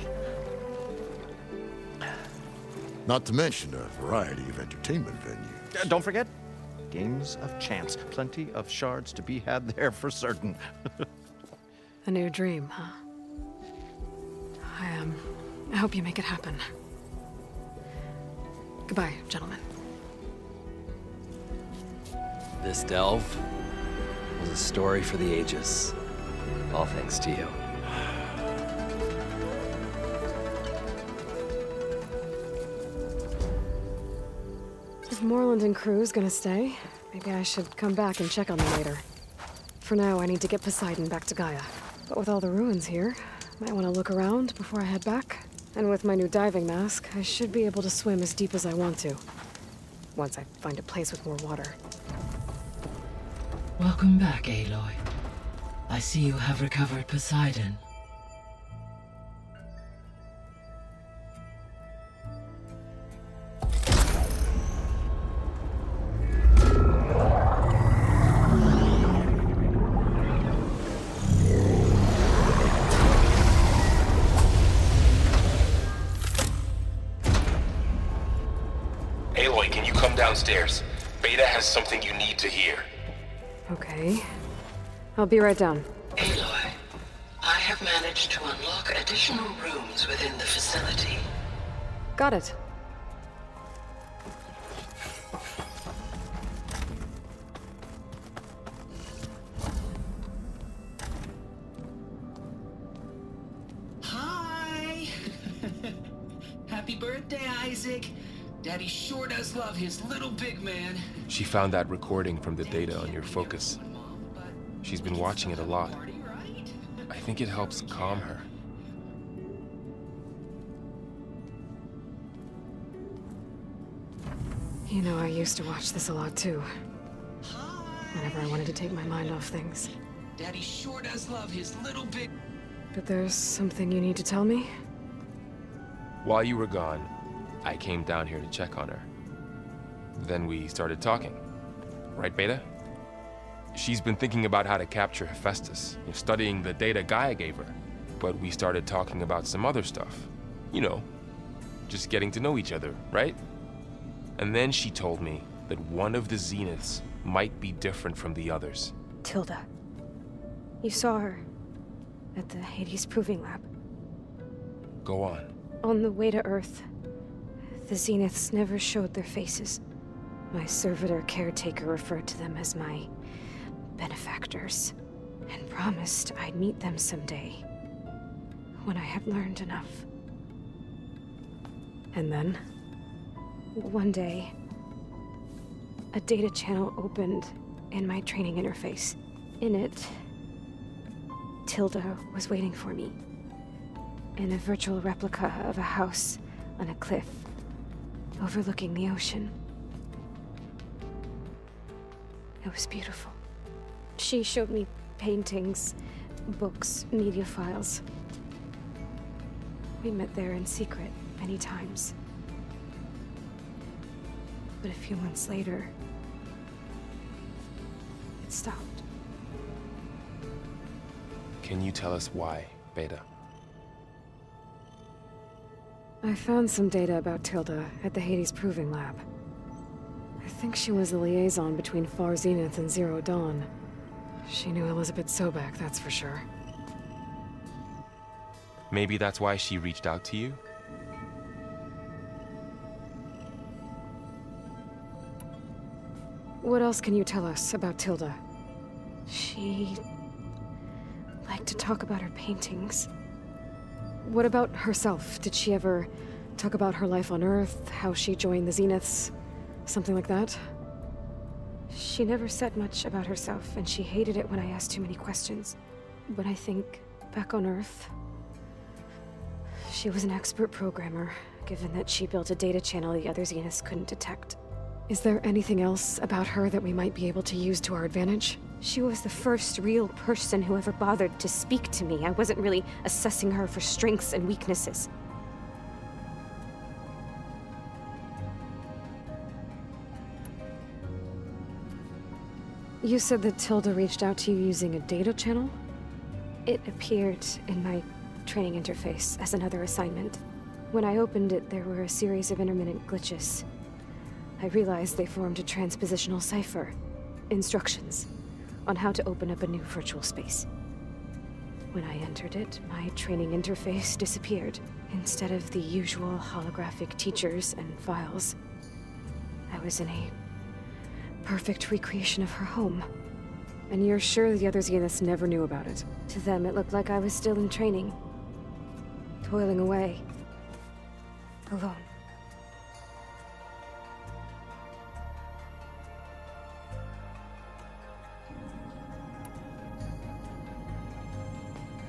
Not to mention a variety of entertainment venues. Don't forget, games of chance. Plenty of shards to be had there for certain. A new dream, huh? I hope you make it happen. Goodbye, gentlemen. This delve was a story for the ages. All thanks to you. If Morland and crew's gonna stay, maybe I should come back and check on them later. For now, I need to get Poseidon back to Gaia. But with all the ruins here, I might want to look around before I head back. And with my new diving mask, I should be able to swim as deep as I want to. Once I find a place with more water. Welcome back, Aloy. I see you have recovered Poseidon. downstairs. Beta has something you need to hear. Okay. I'll be right down. Aloy, I have managed to unlock additional rooms within the facility. Got it. Hi! Happy birthday, Isaac. Daddy sure does love his little big man. She found that recording from the data on your focus. She's been watching it a lot. I think it helps calm her. You know, I used to watch this a lot too. Whenever I wanted to take my mind off things. Daddy sure does love his little big... But there's something you need to tell me? While you were gone, I came down here to check on her. Then we started talking. Right, Beta? She's been thinking about how to capture Hephaestus, studying the data Gaia gave her. But we started talking about some other stuff. You know, just getting to know each other, right? And then she told me that one of the Zeniths might be different from the others. Tilda. You saw her at the Hades Proving Lab. Go on. On the way to Earth, the Zeniths never showed their faces. My servitor caretaker referred to them as my benefactors, and promised I'd meet them someday, when I had learned enough. And then, one day, a data channel opened in my training interface. In it, Tilda was waiting for me, in a virtual replica of a house on a cliff, overlooking the ocean. It was beautiful. She showed me paintings, books, media files. We met there in secret many times. But a few months later, it stopped. Can you tell us why, Beta? I found some data about Tilda at the Hades Proving Lab. I think she was the liaison between Far Zenith and Zero Dawn. She knew Elizabeth Sobek, that's for sure. Maybe that's why she reached out to you? What else can you tell us about Tilda? She liked to talk about her paintings. What about herself? Did she ever talk about her life on Earth, how she joined the Zeniths, something like that? She never said much about herself, and she hated it when I asked too many questions. But I think, back on Earth, she was an expert programmer, given that she built a data channel the other Zeniths couldn't detect. Is there anything else about her that we might be able to use to our advantage? She was the first real person who ever bothered to speak to me. I wasn't really assessing her for strengths and weaknesses. You said that Tilda reached out to you using a data channel? It appeared in my training interface as another assignment. When I opened it, there were a series of intermittent glitches. I realized they formed a transpositional cipher. Instructions on how to open up a new virtual space. When I entered it, my training interface disappeared. Instead of the usual holographic teachers and files, I was in a perfect recreation of her home. And you're sure the other Zeniths never knew about it? To them, it looked like I was still in training. Toiling away. Alone.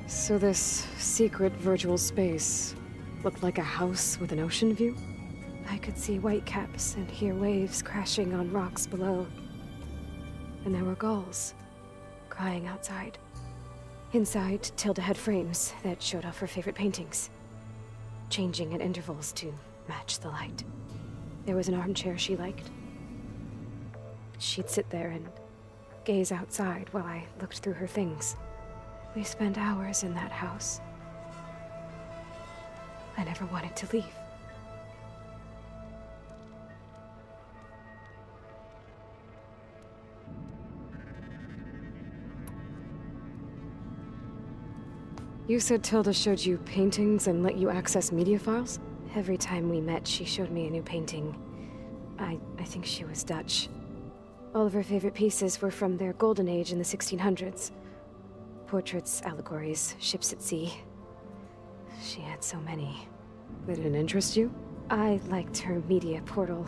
So this secret virtual space looked like a house with an ocean view? I could see whitecaps and hear waves crashing on rocks below. And there were gulls crying outside. Inside, Tilda had frames that showed off her favorite paintings, changing at intervals to match the light. There was an armchair she liked. She'd sit there and gaze outside while I looked through her things. We spent hours in that house. I never wanted to leave. You said Tilda showed you paintings and let you access media files? Every time we met, she showed me a new painting. I think she was Dutch. All of her favorite pieces were from their golden age in the 1600s. Portraits, allegories, ships at sea. She had so many. They didn't interest you? I liked her media portal.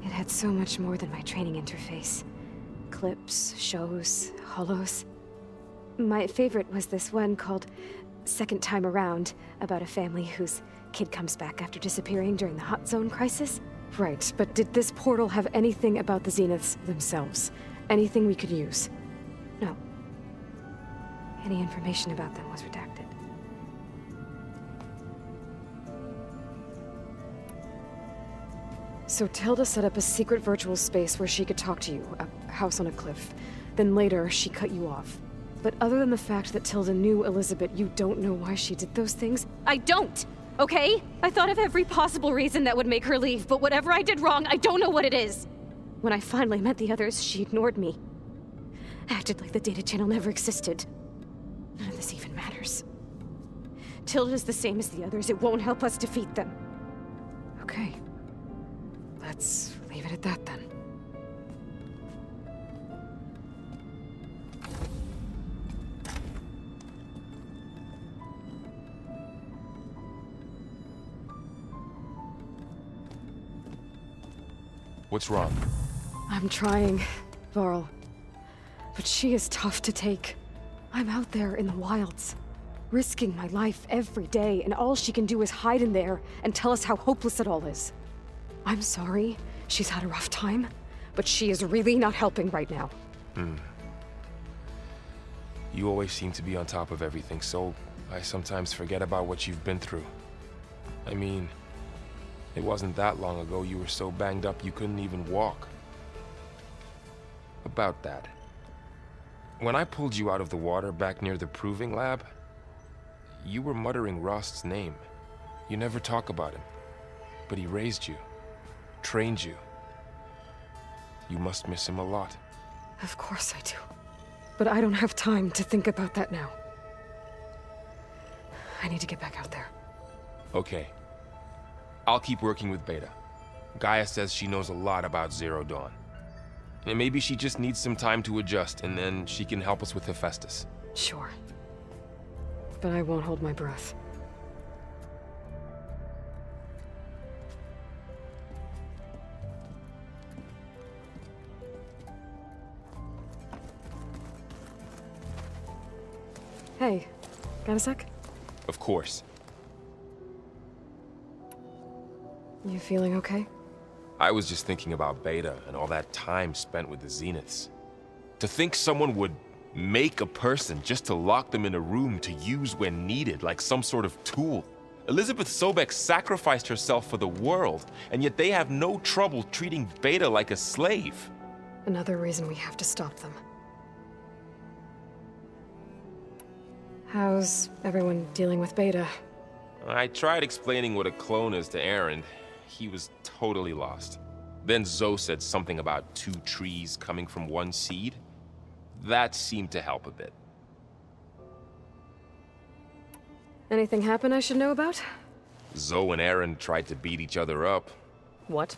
It had so much more than my training interface. Clips, shows, holos. My favorite was this one called Second Time Around, about a family whose kid comes back after disappearing during the Hot Zone crisis. Right, but did this portal have anything about the Zeniths themselves? Anything we could use? No. Any information about them was redacted. So Tilda set up a secret virtual space where she could talk to you, a house on a cliff. Then later, she cut you off. But other than the fact that Tilda knew Elizabeth, you don't know why she did those things? I don't! Okay? I thought of every possible reason that would make her leave, but whatever I did wrong, I don't know what it is. When I finally met the others, she ignored me. Acted like the data channel never existed. None of this even matters. Tilda's the same as the others. It won't help us defeat them. Okay. Let's leave it at that then. What's wrong? I'm trying, Varl. But she is tough to take. I'm out there in the wilds, risking my life every day, and all she can do is hide in there and tell us how hopeless it all is. I'm sorry, she's had a rough time, but she is really not helping right now. You always seem to be on top of everything, so I sometimes forget about what you've been through. I mean, it wasn't that long ago you were so banged up you couldn't even walk. About that. When I pulled you out of the water back near the proving lab, you were muttering Rost's name. You never talk about him. But he raised you, trained you. You must miss him a lot. Of course I do. But I don't have time to think about that now. I need to get back out there. Okay. I'll keep working with Beta. Gaia says she knows a lot about Zero Dawn. And maybe she just needs some time to adjust, and then she can help us with Hephaestus. Sure. But I won't hold my breath. Hey, got a sec? Of course. You feeling okay? I was just thinking about Beta and all that time spent with the Zeniths. To think someone would make a person just to lock them in a room to use when needed, like some sort of tool. Elizabeth Sobek sacrificed herself for the world, and yet they have no trouble treating Beta like a slave. Another reason we have to stop them. How's everyone dealing with Beta? I tried explaining what a clone is to Aaron. He was totally lost. Then Zoe said something about 2 trees coming from 1 seed. That seemed to help a bit. Anything happen I should know about? Zoe and Aaron tried to beat each other up. What?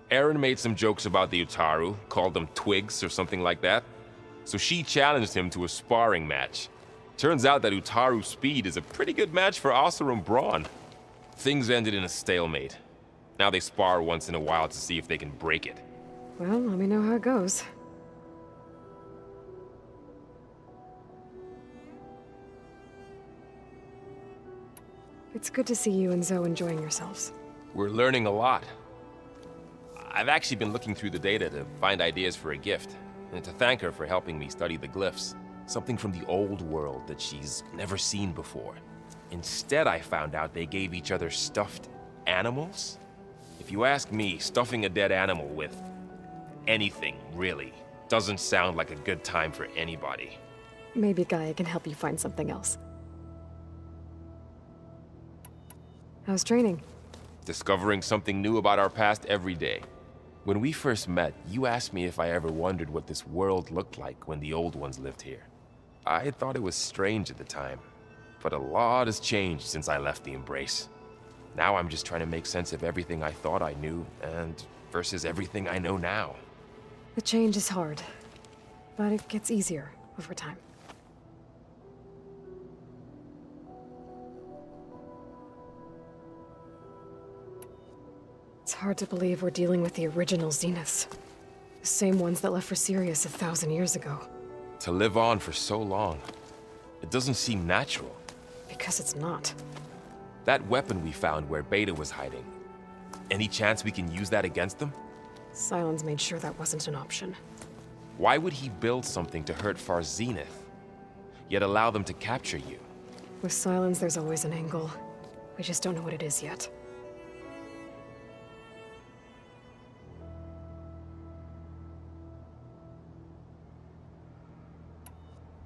Aaron made some jokes about the Utaru, called them twigs or something like that. So she challenged him to a sparring match. Turns out that Utaru speed is a pretty good match for Oseram brawn. Things ended in a stalemate. Now they spar once in a while to see if they can break it. Well, let me know how it goes. It's good to see you and Zoe enjoying yourselves. We're learning a lot. I've actually been looking through the data to find ideas for a gift, and to thank her for helping me study the glyphs. Something from the old world that she's never seen before. Instead, I found out they gave each other stuffed animals. If you ask me, stuffing a dead animal with anything, really, doesn't sound like a good time for anybody. Maybe Gaia can help you find something else. How's training? Discovering something new about our past every day. When we first met, you asked me if I ever wondered what this world looked like when the old ones lived here. I thought it was strange at the time, But a lot has changed since I left the Embrace. Now I'm just trying to make sense of everything I thought I knew, and versus everything I know now. The change is hard, but it gets easier over time. It's hard to believe we're dealing with the original Zeniths. The same ones that left for Sirius 1,000 years ago. To live on for so long, it doesn't seem natural. Because it's not. That weapon we found where Beta was hiding, any chance we can use that against them? Sylens made sure that wasn't an option. Why would he build something to hurt Far Zenith, yet allow them to capture you? With Sylens, there's always an angle. We just don't know what it is yet.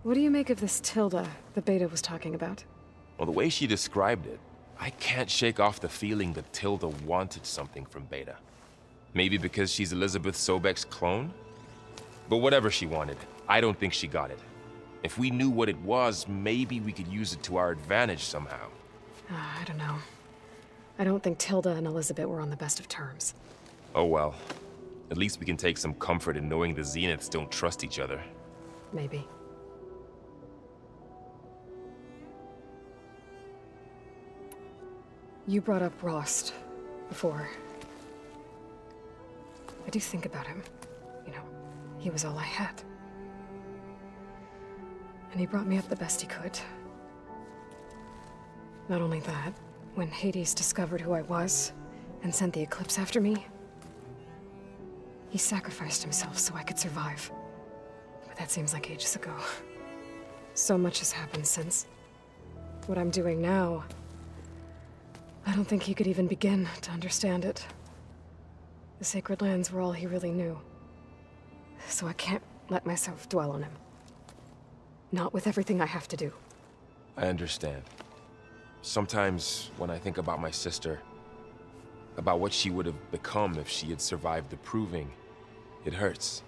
What do you make of this Tilda the Beta was talking about? Well, the way she described it, I can't shake off the feeling that Tilda wanted something from Beta. Maybe because she's Elizabeth Sobek's clone? But whatever she wanted, I don't think she got it. If we knew what it was, maybe we could use it to our advantage somehow. I don't know. I don't think Tilda and Elizabeth were on the best of terms. Oh well. At least we can take some comfort in knowing the Zeniths don't trust each other. Maybe. You brought up Rost before. I do think about him. You know, he was all I had. And he brought me up the best he could. Not only that, when Hades discovered who I was and sent the Eclipse after me, he sacrificed himself so I could survive. But that seems like ages ago. So much has happened since. What I'm doing now, I don't think he could even begin to understand it. The Sacred Lands were all he really knew. So I can't let myself dwell on him. Not with everything I have to do. I understand. Sometimes, when I think about my sister, about what she would have become if she had survived the Proving, it hurts.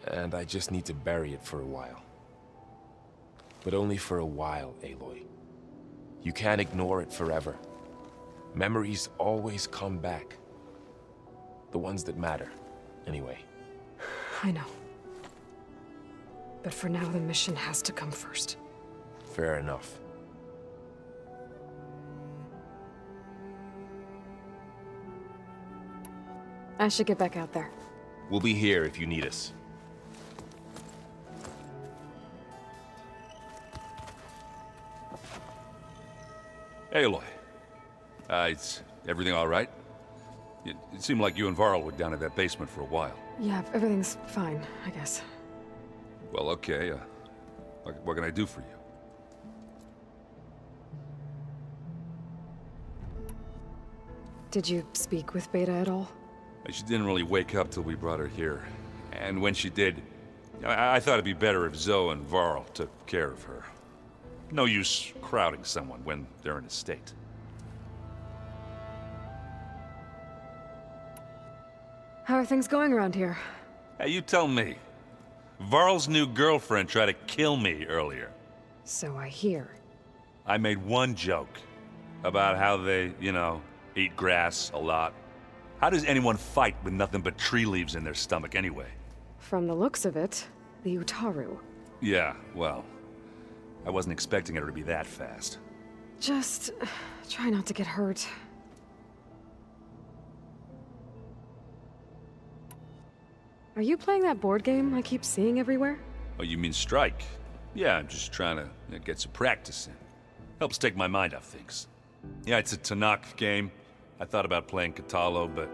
And I just need to bury it for a while. But only for a while, Aloy. You can't ignore it forever. Memories always come back. The ones that matter, anyway. I know. But for now, the mission has to come first. Fair enough. I should get back out there. We'll be here if you need us. Aloy. Is everything all right? It seemed like you and Varl were down at that basement for a while. Yeah, everything's fine, I guess. Well, okay. What can I do for you? Did you speak with Beta at all? She didn't really wake up till we brought her here. And when she did, I thought it'd be better if Zoe and Varl took care of her. No use crowding someone when they're in a state. How are things going around here? Hey, you tell me. Varl's new girlfriend tried to kill me earlier. So I hear. I made one joke about how they, eat grass a lot. How does anyone fight with nothing but tree leaves in their stomach anyway? From the looks of it, the Utaru. Yeah, well, I wasn't expecting her to be that fast. Just try not to get hurt. Are you playing that board game I keep seeing everywhere? Oh, you mean Strike? Yeah, I'm just trying to get some practice in. Helps take my mind off things. Yeah, it's a Tenakth game. I thought about playing Kotallo, but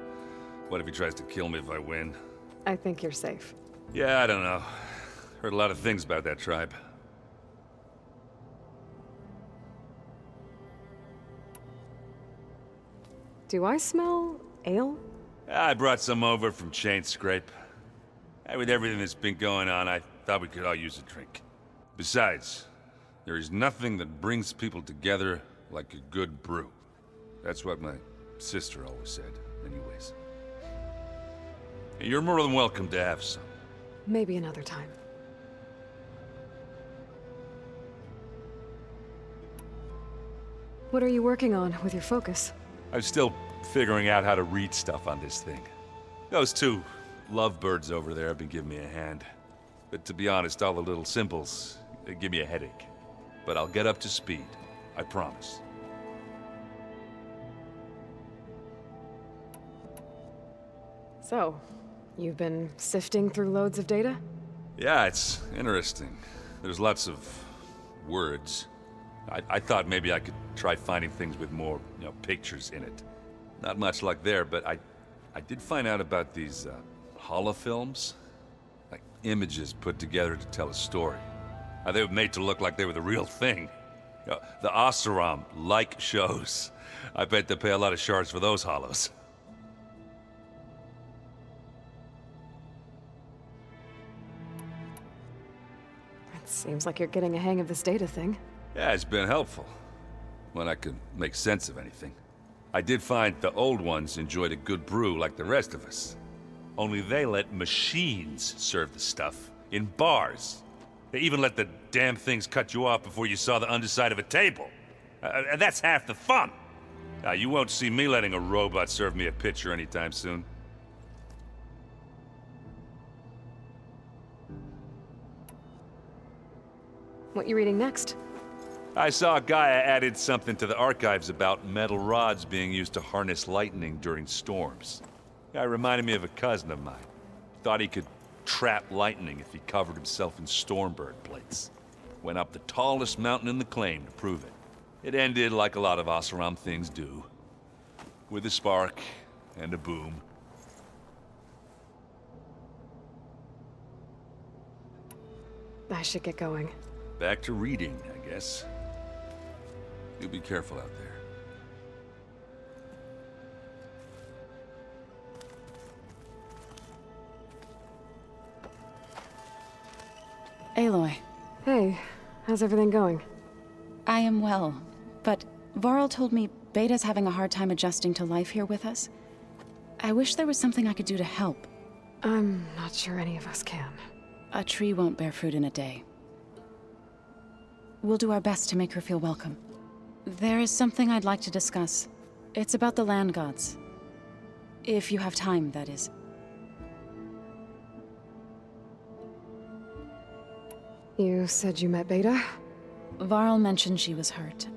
what if he tries to kill me if I win? I think you're safe. Yeah, I don't know. Heard a lot of things about that tribe. Do I smell ale? I brought some over from Chain Scrape. With everything that's been going on, I thought we could all use a drink. Besides, there is nothing that brings people together like a good brew. That's what my sister always said, anyways. You're more than welcome to have some. Maybe another time. What are you working on with your focus? I'm still figuring out how to read stuff on this thing. Those two lovebirds over there have been giving me a hand. But to be honest, all the little symbols, they give me a headache. But I'll get up to speed. I promise. So, you've been sifting through loads of data? Yeah, it's interesting. There's lots of words. I thought maybe I could try finding things with more, pictures in it. Not much luck there, but I did find out about these holofilms. Like images put together to tell a story. They were made to look like they were the real thing. The Oseram like shows. I bet they pay a lot of shards for those hollows. It seems like you're getting a hang of this data thing. Yeah, it's been helpful. When I could make sense of anything. I did find the old ones enjoyed a good brew like the rest of us. Only they let machines serve the stuff in bars. They even let the damn things cut you off before you saw the underside of a table. And that's half the fun. You won't see me letting a robot serve me a pitcher anytime soon. What you reading next? I saw Gaia added something to the archives about metal rods being used to harness lightning during storms. Guy reminded me of a cousin of mine. Thought he could trap lightning if he covered himself in Stormbird plates. Went up the tallest mountain in the claim to prove it. It ended like a lot of Oseram things do. With a spark and a boom. I should get going. Back to reading, I guess. You be careful out there. Aloy. Hey, how's everything going? I am well, but Varl told me Beta's having a hard time adjusting to life here with us. I wish there was something I could do to help. I'm not sure any of us can. A tree won't bear fruit in a day. We'll do our best to make her feel welcome. There is something I'd like to discuss. It's about the land gods. If you have time, that is. You said you met Beta? Varl mentioned she was hurt.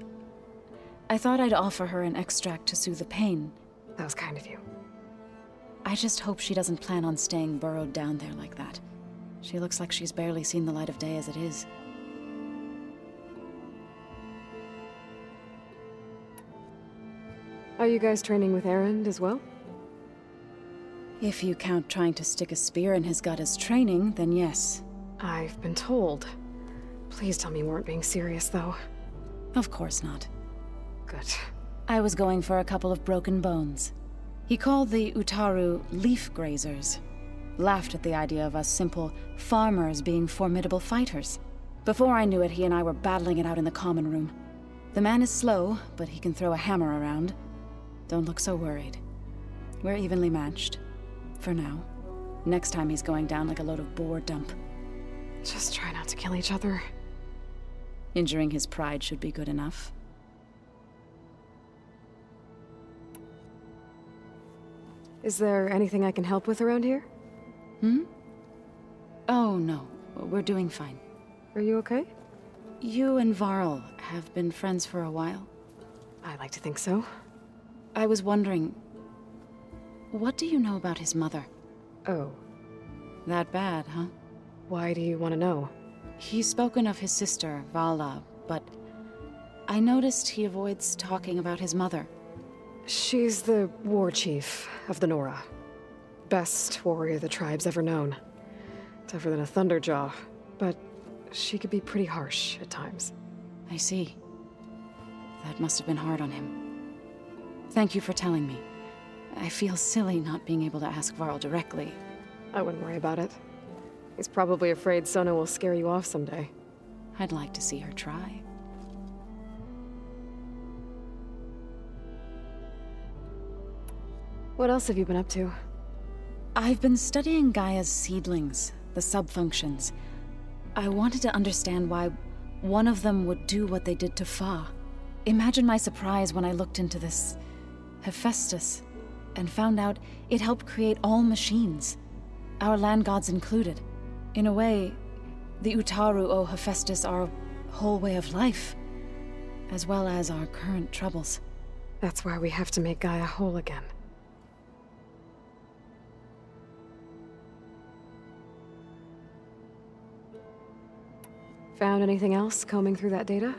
I thought I'd offer her an extract to soothe the pain. That was kind of you. I just hope she doesn't plan on staying burrowed down there like that. She looks like she's barely seen the light of day as it is. Are you guys training with Erend as well? If you count trying to stick a spear in his gut as training, then yes. I've been told. Please tell me you weren't being serious, though. Of course not. Good. I was going for a couple of broken bones. He called the Utaru leaf grazers. Laughed at the idea of us simple farmers being formidable fighters. Before I knew it, he and I were battling it out in the common room. The man is slow, but he can throw a hammer around. Don't look so worried. We're evenly matched. For now. Next time he's going down like a load of boar dump. Just try not to kill each other. Injuring his pride should be good enough. Is there anything I can help with around here? Oh, no. We're doing fine. Are you okay? You and Varl have been friends for a while. I like to think so. I was wondering... what do you know about his mother? Oh. That bad, huh? Why do you want to know? He's spoken of his sister, Vala, but... I noticed he avoids talking about his mother. She's the war chief of the Nora. Best warrior the tribe's ever known. Tougher than a Thunderjaw, but she could be pretty harsh at times. I see. That must have been hard on him. Thank you for telling me. I feel silly not being able to ask Varl directly. I wouldn't worry about it. He's probably afraid Sona will scare you off someday. I'd like to see her try. What else have you been up to? I've been studying Gaia's seedlings, the subfunctions. I wanted to understand why one of them would do what they did to Fa. Imagine my surprise when I looked into this Hephaestus and found out it helped create all machines, our land gods included. In a way, the Utaru owe Hephaestus our whole way of life, as well as our current troubles. That's why we have to make Gaia whole again. Found anything else combing through that data?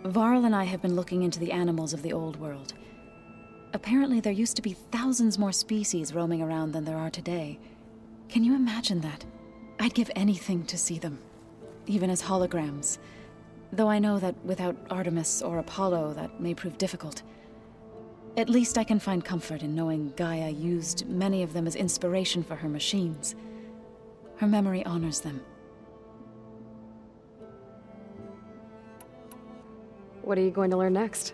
Varl and I have been looking into the animals of the old world. Apparently there used to be thousands more species roaming around than there are today. Can you imagine that? I'd give anything to see them, even as holograms. Though I know that without Artemis or Apollo, that may prove difficult. At least I can find comfort in knowing Gaia used many of them as inspiration for her machines. Her memory honors them. What are you going to learn next?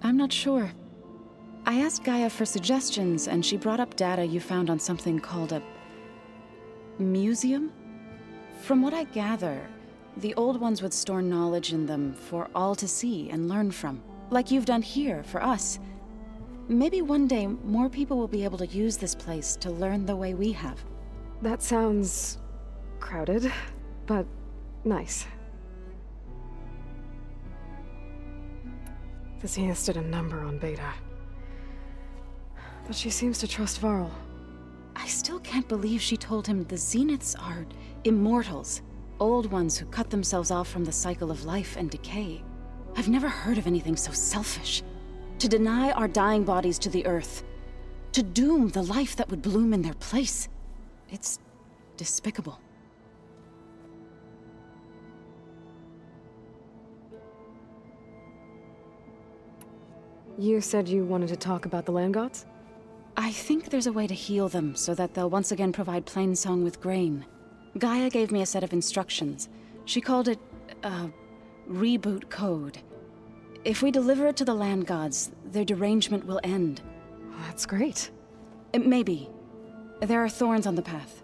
I'm not sure. I asked Gaia for suggestions, and she brought up data you found on something called a museum? From what I gather, the old ones would store knowledge in them for all to see and learn from, like you've done here for us. Maybe one day more people will be able to use this place to learn the way we have. That sounds crowded, but nice. The Zeniths did a number on Beta. But she seems to trust Varl. I still can't believe she told him the Zeniths are immortals. Old ones who cut themselves off from the cycle of life and decay. I've never heard of anything so selfish. To deny our dying bodies to the earth. To doom the life that would bloom in their place. It's despicable. You said you wanted to talk about the land gods? I think there's a way to heal them so that they'll once again provide Plainsong with grain. Gaia gave me a set of instructions. She called it a reboot code. If we deliver it to the land gods, their derangement will end. That's great. Maybe. There are thorns on the path.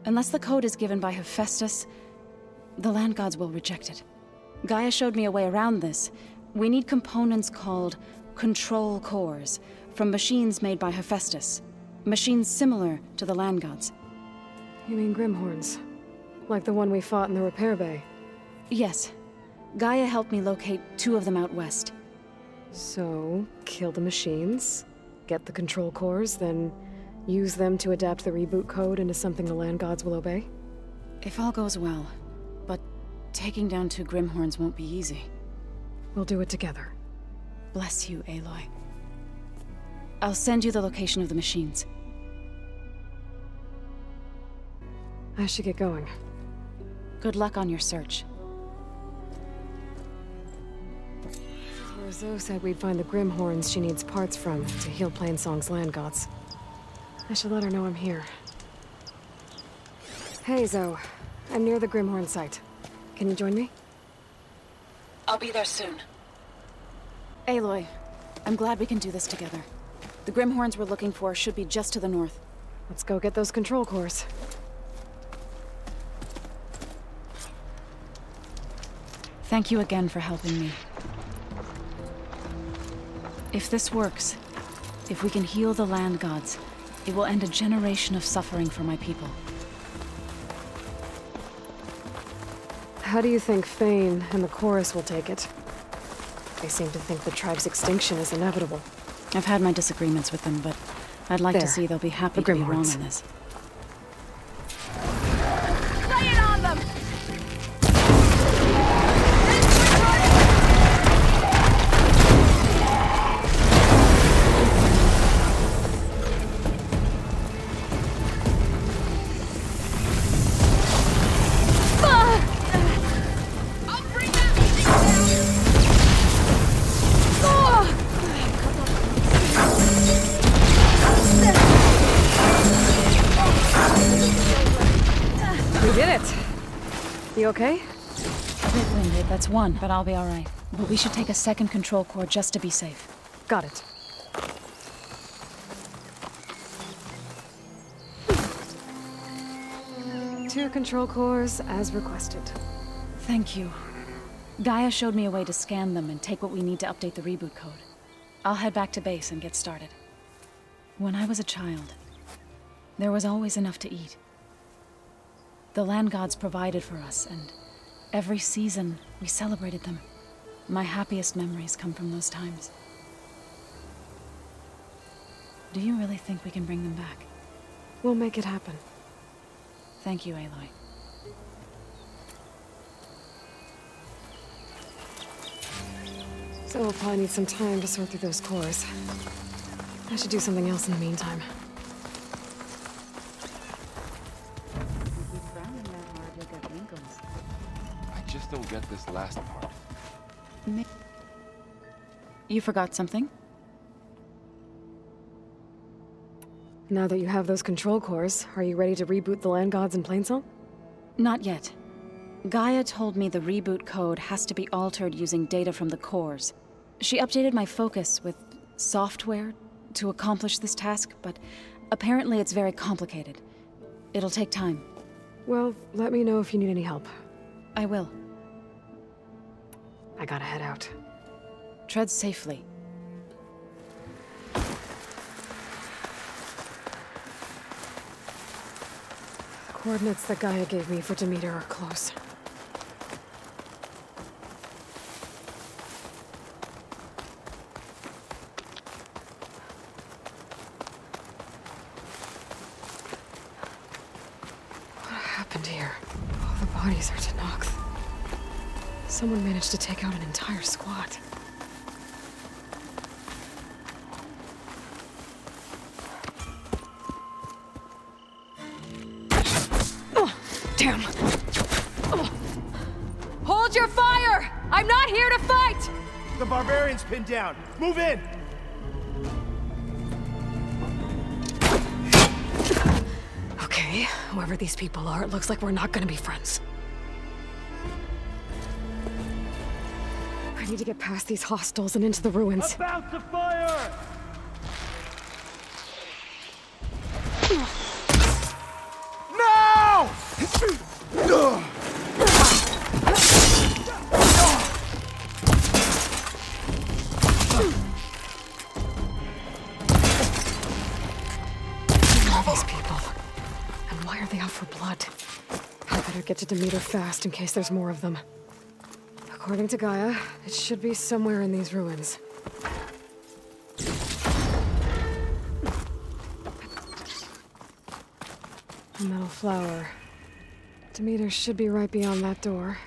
Unless the code is given by Hephaestus, the land gods will reject it. Gaia showed me a way around this. We need components called control cores from machines made by Hephaestus. Machines similar to the land gods. You mean Grimhorns? Like the one we fought in the repair bay? Yes. Gaia helped me locate 2 of them out west. So, kill the machines, get the control cores, then use them to adapt the reboot code into something the land gods will obey? If all goes well. But taking down 2 Grimhorns won't be easy. We'll do it together. Bless you, Aloy. I'll send you the location of the machines. I should get going. Good luck on your search. Zoe said we'd find the Grimhorns she needs parts from to heal Plainsong's land gods. I should let her know I'm here. Hey, Zoe. I'm near the Grimhorn site. Can you join me? I'll be there soon. Aloy, I'm glad we can do this together. The Grimhorns we're looking for should be just to the north. Let's go get those control cores. Thank you again for helping me. If this works, if we can heal the land gods, it will end a generation of suffering for my people. How do you think Fane and the Chorus will take it? They seem to think the tribe's extinction is inevitable. I've had my disagreements with them, but I'd like to see they'll be happy to be wrong on this. Lay it on them! You okay? A bit winded, that's one, but I'll be all right. But we should take a second control core just to be safe. Got it. Two control cores as requested. Thank you. Gaia showed me a way to scan them and take what we need to update the reboot code. I'll head back to base and get started. When I was a child, there was always enough to eat. The land gods provided for us, and every season we celebrated them. My happiest memories come from those times. Do you really think we can bring them back? We'll make it happen. Thank you, Aloy. So we'll probably need some time to sort through those cores. I should do something else in the meantime. I just don't get this last part. You forgot something? Now that you have those control cores, are you ready to reboot the land gods in Plainsong? Not yet. Gaia told me the reboot code has to be altered using data from the cores. She updated my focus with software to accomplish this task, but apparently it's very complicated. It'll take time. Well, let me know if you need any help. I will. I gotta head out. Tread safely. The coordinates that Gaia gave me for Demeter are close. Bodies are Tenakth. Someone managed to take out an entire squad. Oh, damn. Oh. Hold your fire! I'm not here to fight! The barbarian's pinned down. Move in! Okay, whoever these people are, it looks like we're not gonna be friends. I need to get past these hostiles and into the ruins. About to fire! No! All these people. And why are they out for blood? I better get to Demeter fast in case there's more of them. According to Gaia, it should be somewhere in these ruins. A metal flower. Demeter should be right beyond that door.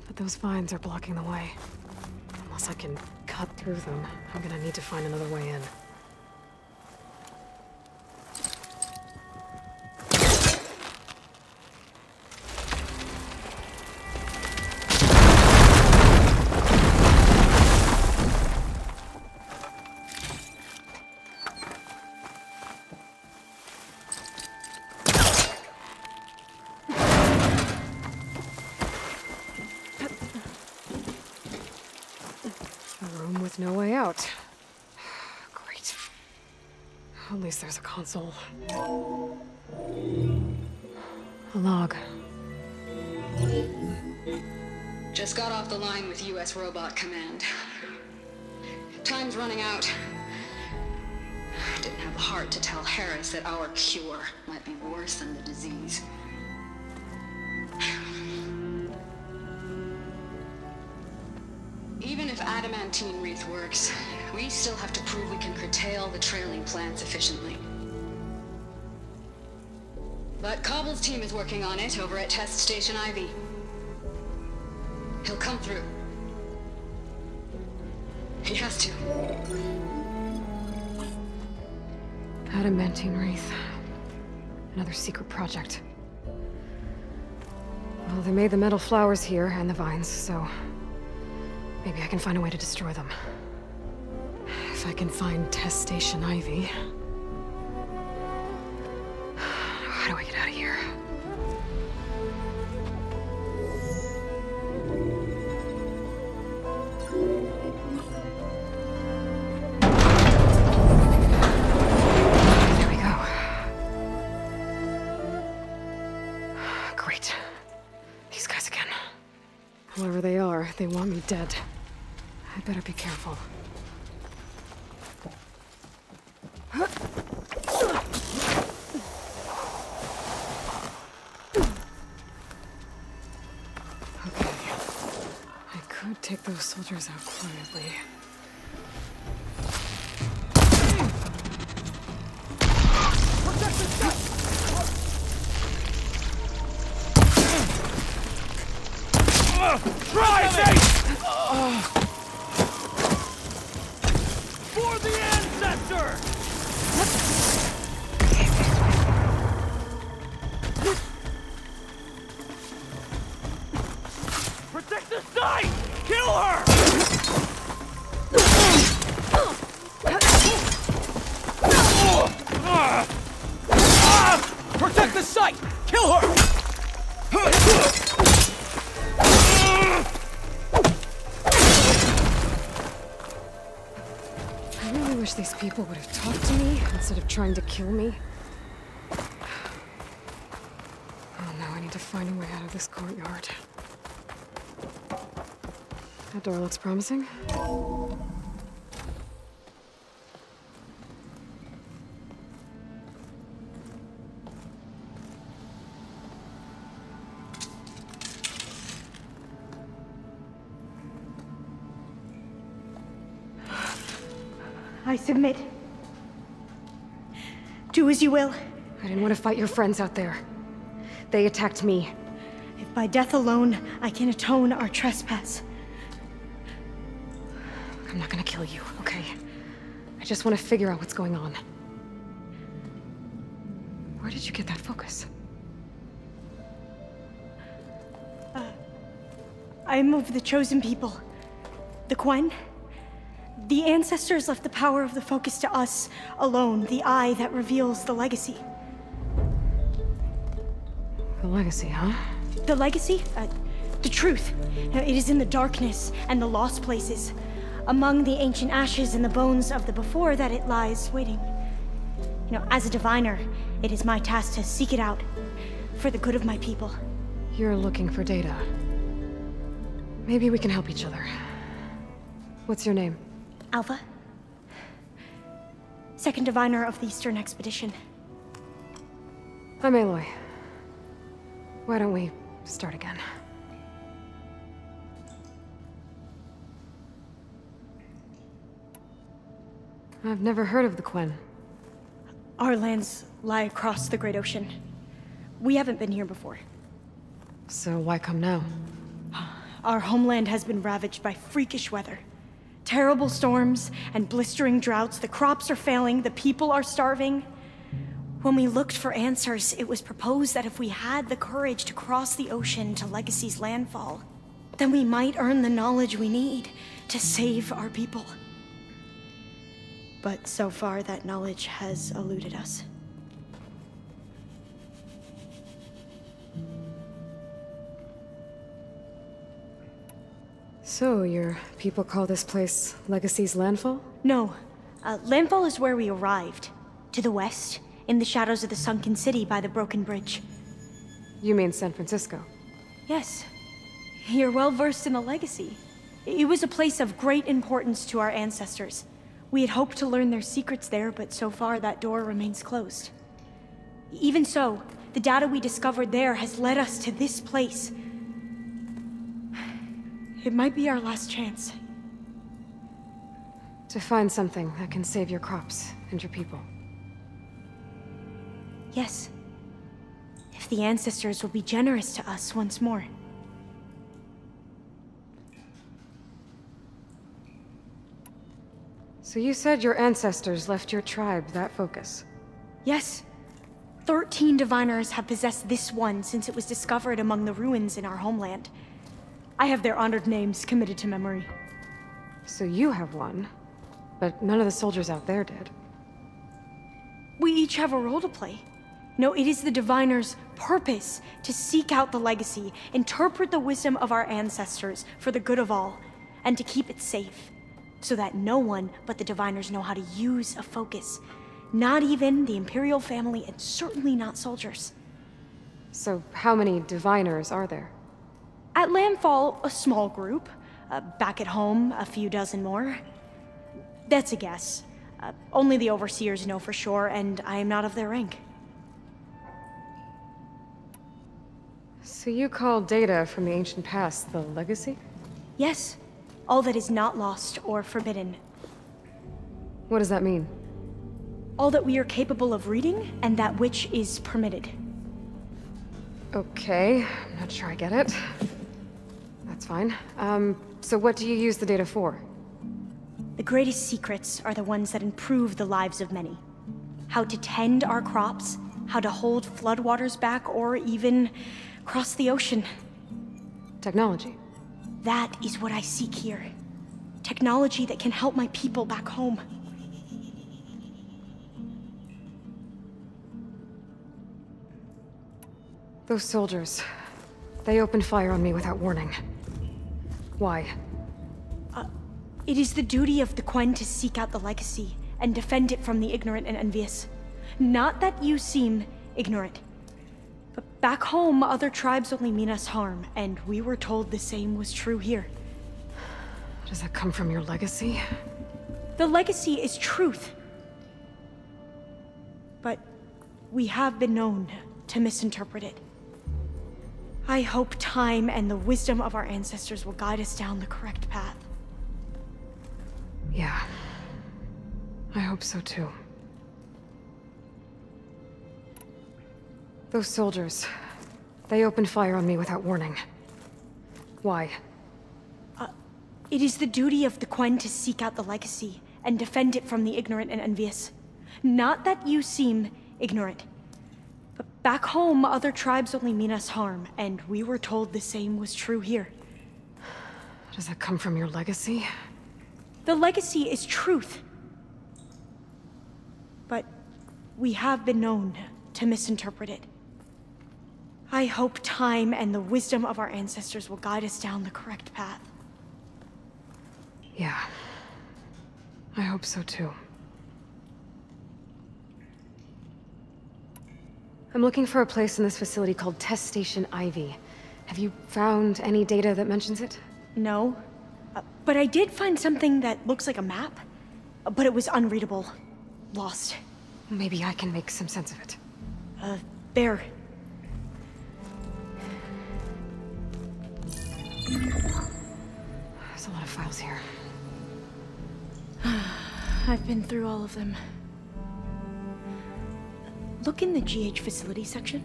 But those vines are blocking the way. Unless I can cut through them, I'm gonna need to find another way in. No way out. Great. At least there's a console. A log. Just got off the line with US Robot Command. Time's running out. Didn't have the heart to tell Harris that our cure might be worse than the disease. Even if adamantine wreath works, we still have to prove we can curtail the trailing plants efficiently. But Cobble's team is working on it over at Test Station Ivy. He'll come through. He has to. Adamantine wreath. Another secret project. Well, they made the metal flowers here and the vines, so maybe I can find a way to destroy them. If I can find Test Station Ivy. How do I get out of here? There we go. Great. These guys again. Whoever they are, they want me dead. I better be careful. Okay. I could take those soldiers out quietly. Try, Nate! For the ancestor! Protect the site! Kill her! Protect the site! Kill her! I really wish these people would have talked to me instead of trying to kill me. Oh, now I need to find a way out of this courtyard. That door looks promising. I submit. Do as you will. I didn't want to fight your friends out there. They attacked me. If by death alone I can atone our trespass. I'm not gonna kill you, okay? I just want to figure out what's going on. Where did you get that focus? I am of the chosen people. The Quen. The ancestors left the power of the focus to us alone, the eye that reveals the legacy. The legacy, huh? The legacy? The truth. It is in the darkness and the lost places. Among the ancient ashes and the bones of the before that it lies waiting. As a diviner, it is my task to seek it out for the good of my people. You're looking for data. Maybe we can help each other. What's your name? Alpha. Second diviner of the Eastern Expedition. I'm Aloy. Why don't we start again? I've never heard of the Quen. Our lands lie across the Great Ocean. We haven't been here before. So why come now? Our homeland has been ravaged by freakish weather. Terrible storms and blistering droughts. The crops are failing, the people are starving. When we looked for answers, it was proposed that if we had the courage to cross the ocean to Legacy's landfall, then we might earn the knowledge we need to save our people. But so far, that knowledge has eluded us. So, your people call this place Legacy's landfall? No. Landfall is where we arrived. To the west, in the shadows of the sunken city by the broken bridge. You mean San Francisco? Yes. You're well versed in the Legacy. It was a place of great importance to our ancestors. We had hoped to learn their secrets there, but so far that door remains closed. Even so, the data we discovered there has led us to this place. It might be our last chance. To find something that can save your crops and your people. Yes. If the ancestors will be generous to us once more. So you said your ancestors left your tribe that focus? Yes. 13 diviners have possessed this one since it was discovered among the ruins in our homeland. I have their honored names committed to memory. So you have one, but none of the soldiers out there did. We each have a role to play. No, it is the diviner's purpose to seek out the legacy, interpret the wisdom of our ancestors for the good of all, and to keep it safe, so that no one but the diviners know how to use a focus. Not even the Imperial family, and certainly not soldiers. So how many diviners are there? At Landfall, a small group. Back at home, a few dozen more. That's a guess. Only the Overseers know for sure, and I am not of their rank. So you call data from the ancient past the legacy? Yes. All that is not lost or forbidden. What does that mean? All that we are capable of reading, and that which is permitted. Okay, I'm not sure I get it. That's fine. So what do you use the data for? The greatest secrets are the ones that improve the lives of many. How to tend our crops, how to hold floodwaters back, or even cross the ocean. Technology. That is what I seek here. Technology that can help my people back home. Those soldiers, they opened fire on me without warning. Why? It is the duty of the Quen to seek out the legacy and defend it from the ignorant and envious. Not that you seem ignorant. But back home, other tribes only mean us harm, and we were told the same was true here. Does that come from your legacy? The legacy is truth. But we have been known to misinterpret it. I hope time and the wisdom of our ancestors will guide us down the correct path. Yeah. I hope so too. Those soldiers, they opened fire on me without warning. Why? It is the duty of the Quen to seek out the legacy and defend it from the ignorant and envious. Not that you seem ignorant. But back home, other tribes only mean us harm, and we were told the same was true here. Does that come from your legacy? The legacy is truth. But we have been known to misinterpret it. I hope time and the wisdom of our ancestors will guide us down the correct path. Yeah. I hope so too. I'm looking for a place in this facility called Test Station Ivy. Have you found any data that mentions it? No. But I did find something that looks like a map. But it was unreadable. Lost. Maybe I can make some sense of it. There. There's a lot of files here. I've been through all of them. Look in the GH facility section.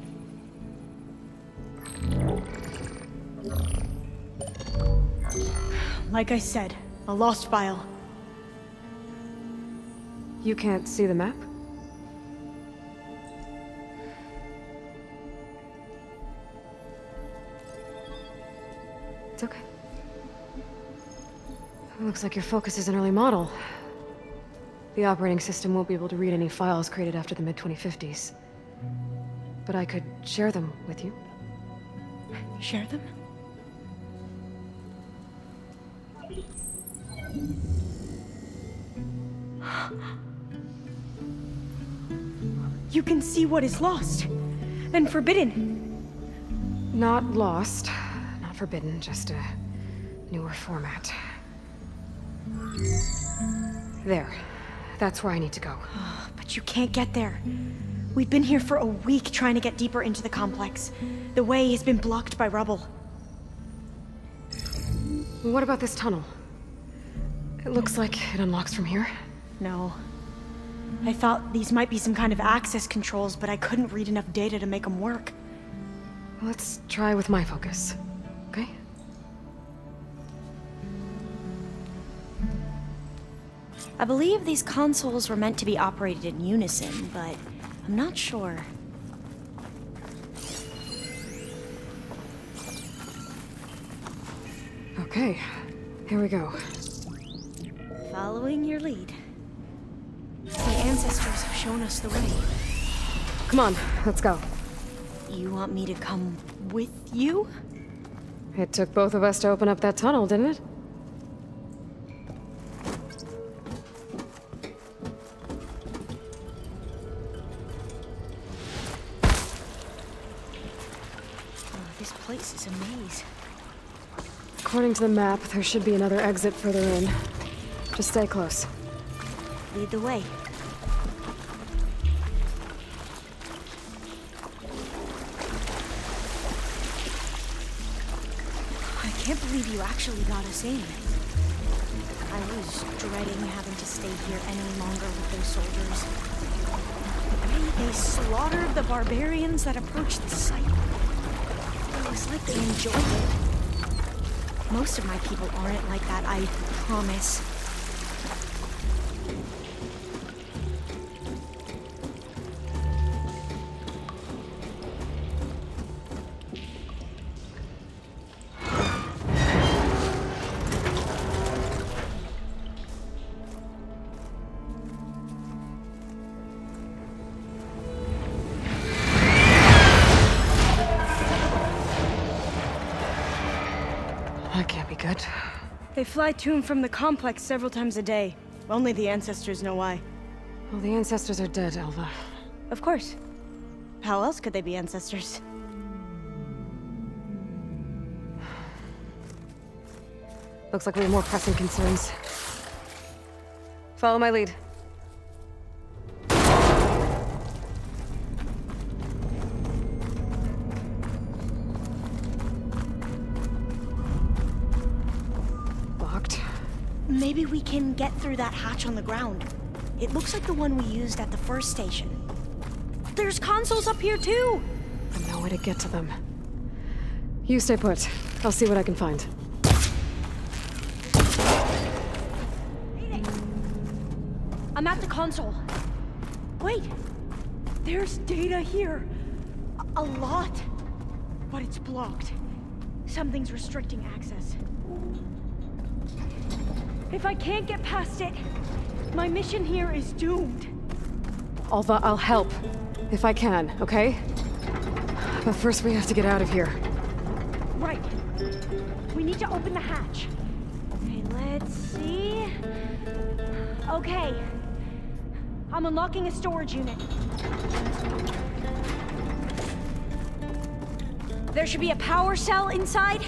Like I said, a lost file. You can't see the map? It's okay. It looks like your focus is an early model. The operating system won't be able to read any files created after the mid-2050s. But I could share them with you. Share them? You can see what is lost and forbidden. Not lost, not forbidden, just a newer format. There. That's where I need to go. But you can't get there. We've been here for a week trying to get deeper into the complex. The way has been blocked by rubble. What about this tunnel? It looks like it unlocks from here. No. I thought these might be some kind of access controls, but I couldn't read enough data to make them work. Let's try with my focus, okay? I believe these consoles were meant to be operated in unison, but I'm not sure. Okay, here we go. Following your lead. The ancestors have shown us the way. Come on, let's go. You want me to come with you? It took both of us to open up that tunnel, didn't it? This place is a maze. According to the map, there should be another exit further in. Just stay close. Lead the way. I can't believe you actually got us in. I was dreading having to stay here any longer with those soldiers. The way they slaughtered the barbarians that approached the site. It looks like they enjoyed it. Most of my people aren't like that, I promise. That can't be good. They fly to and from the complex several times a day. Only the ancestors know why. Well, the ancestors are dead, Elva. Of course. How else could they be ancestors? Looks like we have more pressing concerns. Follow my lead. Locked. Maybe we can get through that hatch on the ground. It looks like the one we used at the first station. There's consoles up here too! There's no way to get to them. You stay put. I'll see what I can find. I'm at the console. Wait! There's data here. A lot. But it's blocked. Something's restricting access. If I can't get past it, my mission here is doomed. Alva, I'll help. If I can, okay? But first we have to get out of here. Right. We need to open the hatch. Okay, let's see. Okay. I'm unlocking a storage unit. There should be a power cell inside.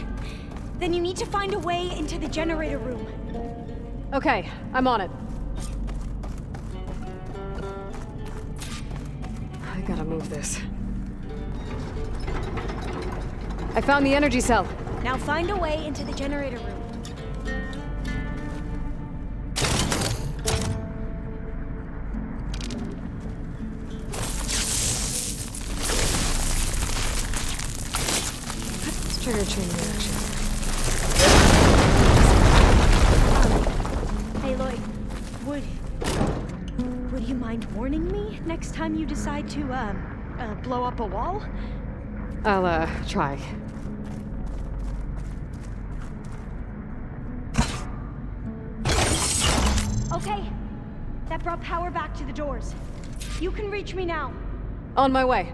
Then you need to find a way into the generator room. Okay, I'm on it. I gotta move this. I found the energy cell. Now find a way into the generator room. Let's trigger chain reaction. Hey, Lloyd. Would you mind warning me next time you decide to, blow up a wall? I'll, try. Okay. That brought power back to the doors. You can reach me now. On my way.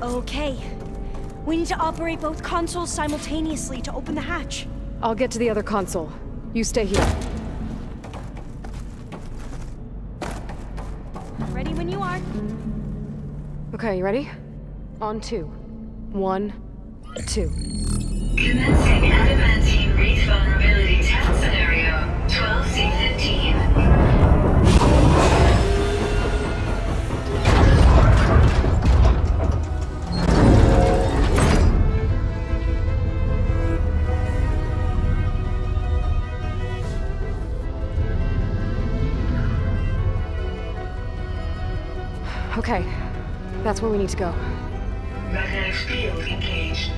Okay. We need to operate both consoles simultaneously to open the hatch. I'll get to the other console. You stay here. Ready when you are. Okay, you ready? On 2. 1, 2. Commencing adamantine wraith vulnerability test scenario 12C15. Okay, that's where we need to go. Magnetic field engaged.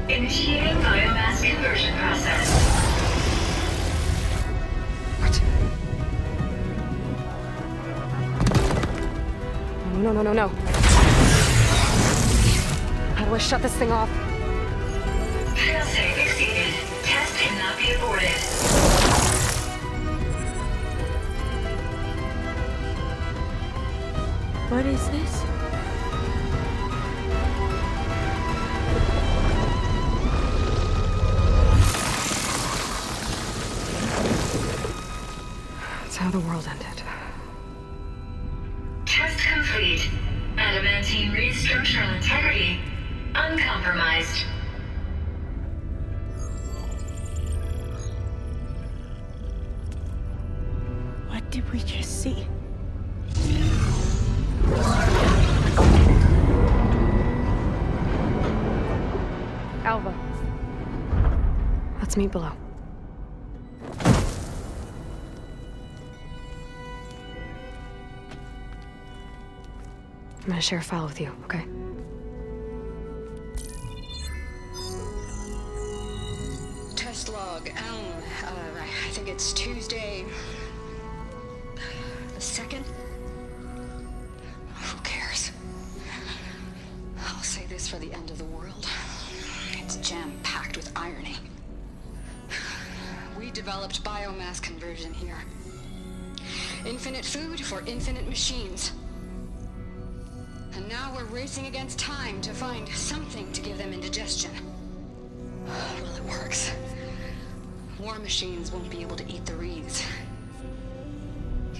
Initiating biomass conversion process. What? No. How do I shut this thing off? Failsafe exceeded. Test cannot be aborted. What is this? That's how the world ended. Test complete. Adamantine wraith structural integrity uncompromised. What did we just see? Alva. Let's meet below. I'm gonna share a file with you, okay? Test log, I think it's Tuesday the 2nd? Who cares? I'll say this for the end of the world. It's jam-packed with irony. We developed biomass conversion here. Infinite food for infinite machines. And now we're racing against time to find something to give them indigestion. Well, it works. War machines won't be able to eat the reeds.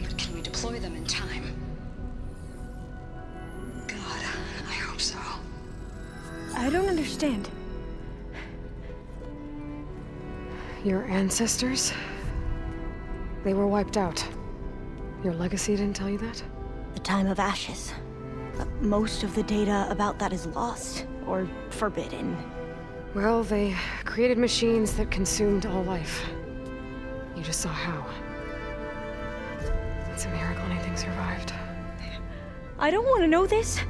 But can we deploy them in time? God, I hope so. I don't understand. Your ancestors? They were wiped out. Your legacy didn't tell you that? The time of ashes. Most of the data about that is lost, or forbidden. Well, they created machines that consumed all life. You just saw how. It's a miracle anything survived. I don't want to know this.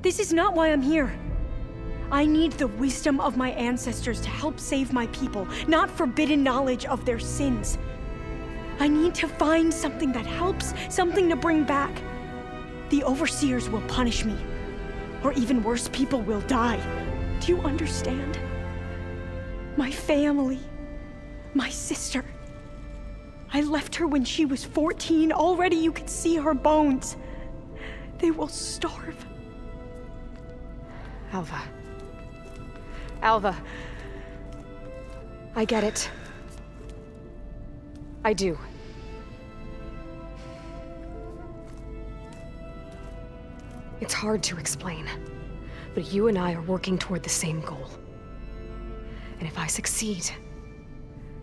This is not why I'm here. I need the wisdom of my ancestors to help save my people, not forbidden knowledge of their sins. I need to find something that helps, something to bring back. The Overseers will punish me. Or even worse, people will die. Do you understand? My family. My sister. I left her when she was 14. Already you could see her bones. They will starve. Alva. Alva. I get it. I do. It's hard to explain, but you and I are working toward the same goal. And if I succeed,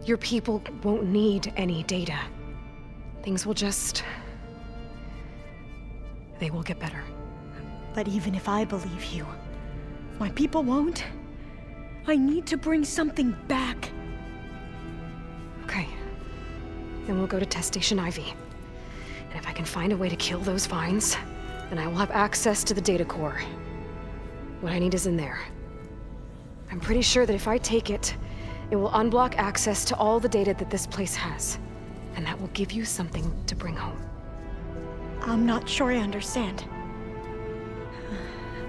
your people won't need any data. Things will just... they will get better. But even if I believe you, my people won't. I need to bring something back. Okay. Then we'll go to Test Station Ivy. And if I can find a way to kill those vines, then I will have access to the data core. What I need is in there. I'm pretty sure that if I take it, it will unblock access to all the data that this place has. And that will give you something to bring home. I'm not sure I understand.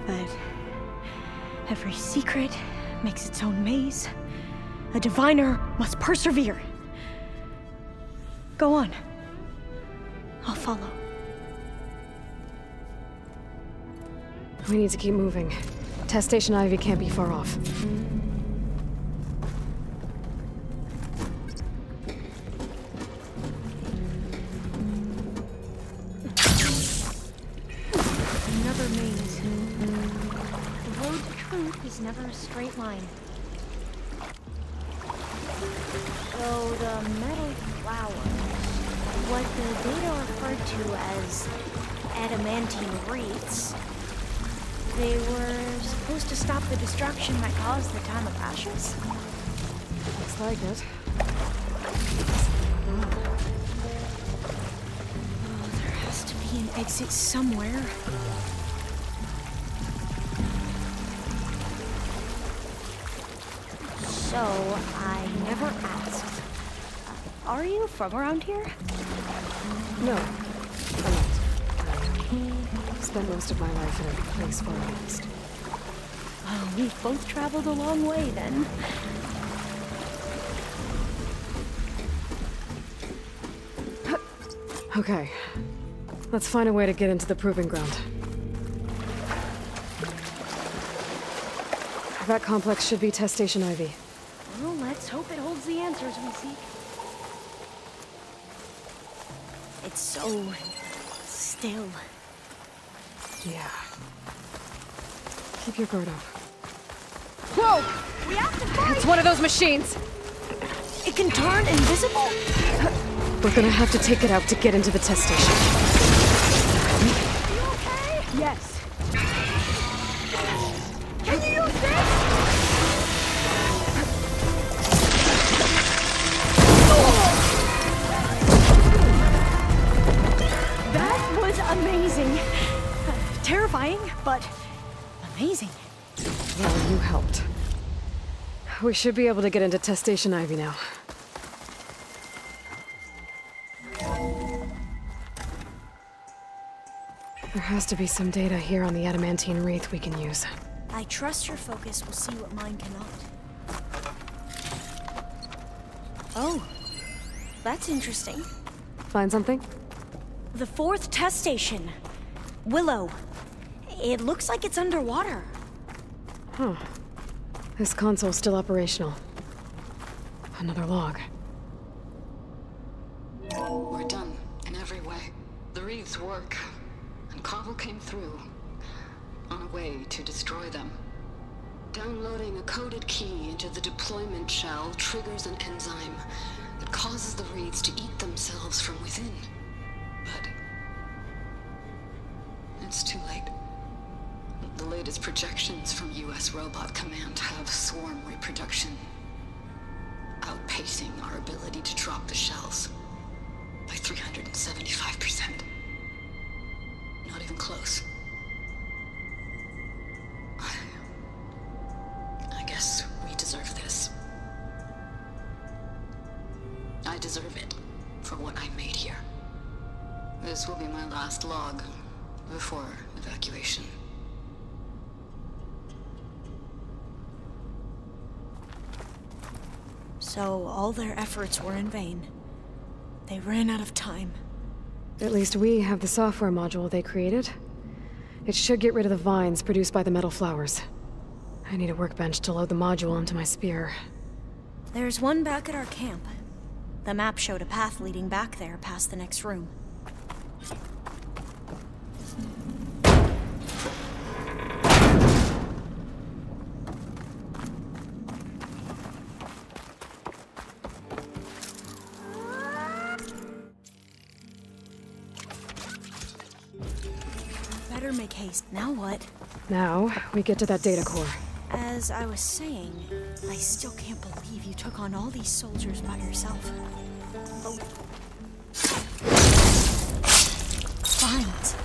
But every secret makes its own maze. A diviner must persevere. Go on. I'll follow. We need to keep moving. Test Station Ivy can't be far off. Another maze. The road to truth is never a straight line. So the metal flowers, what the data referred to as adamantine wreaths, they were supposed to stop the destruction that caused the time of ashes? Looks like it. Oh, there has to be an exit somewhere. So, I never asked. Are you from around here? No, I'm not. I spent most of my life in a place far east. Oh, we've both traveled a long way then. Okay, let's find a way to get into the proving ground. That complex should be Test Station Ivy. Well, let's hope it holds the answers we seek. It's so... still. Yeah. Keep your guard up. Whoa! We have to fight! It's one of those machines! It can turn invisible? We're gonna have to take it out to get into the test station. You okay? Yes. Can you use this? That was amazing. Terrifying, but amazing. Well, you helped. We should be able to get into Test Station Ivy now. There has to be some data here on the adamantine wreath we can use. I trust your focus will see what mine cannot. Oh, that's interesting. Find something? The 4th test station. Willow. It looks like it's underwater. Huh. This console's still operational. Another log. We're done, in every way. The wreaths work, and Cobble came through, on a way to destroy them. Downloading a coded key into the deployment shell triggers an enzyme that causes the wreaths to eat themselves from within. But it's too late. The latest projections from US Robot Command have swarm reproduction, outpacing our ability to drop the shells by 375%. Not even close. I guess we deserve this. I deserve it for what I made here. This will be my last log before evacuation. So all their efforts were in vain. They ran out of time. At least we have the software module they created. It should get rid of the vines produced by the metal flowers. I need a workbench to load the module onto my spear. There's one back at our camp. The map showed a path leading back there past the next room. Better make haste. Now what? Now, we get to that data core. As I was saying, I still can't believe you took on all these soldiers by yourself. Oh. Vines.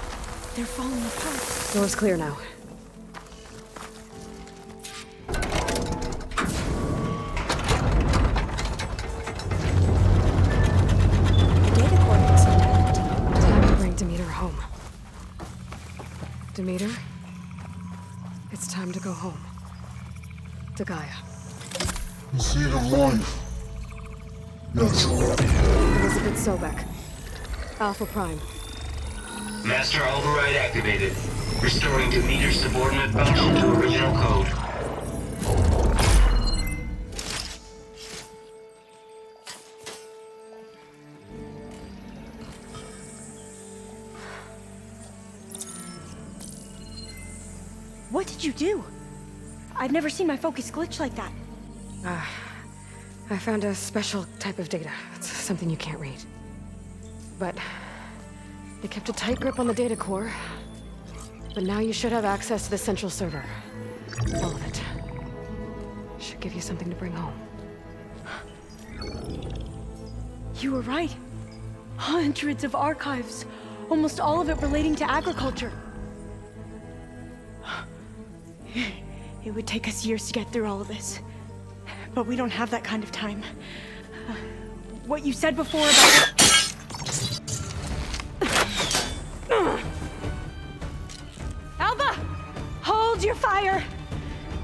They're falling apart. Door's clear now. Data coordinates seem empty. Time to bring Demeter home. Demeter, it's time to go home. To Gaia. The seed of life. Natural. Elizabeth Sobek. Alpha Prime. Master override activated. Restoring Demeter's subordinate function to original code. What did you do? I've never seen my focus glitch like that. I found a special type of data. It's something you can't read. But they kept a tight grip on the data core. But now you should have access to the central server. All of it. Should give you something to bring home. You were right. Hundreds of archives. Almost all of it relating to agriculture. It would take us years to get through all of this. But we don't have that kind of time. What you said before about... Alba! Hold your fire!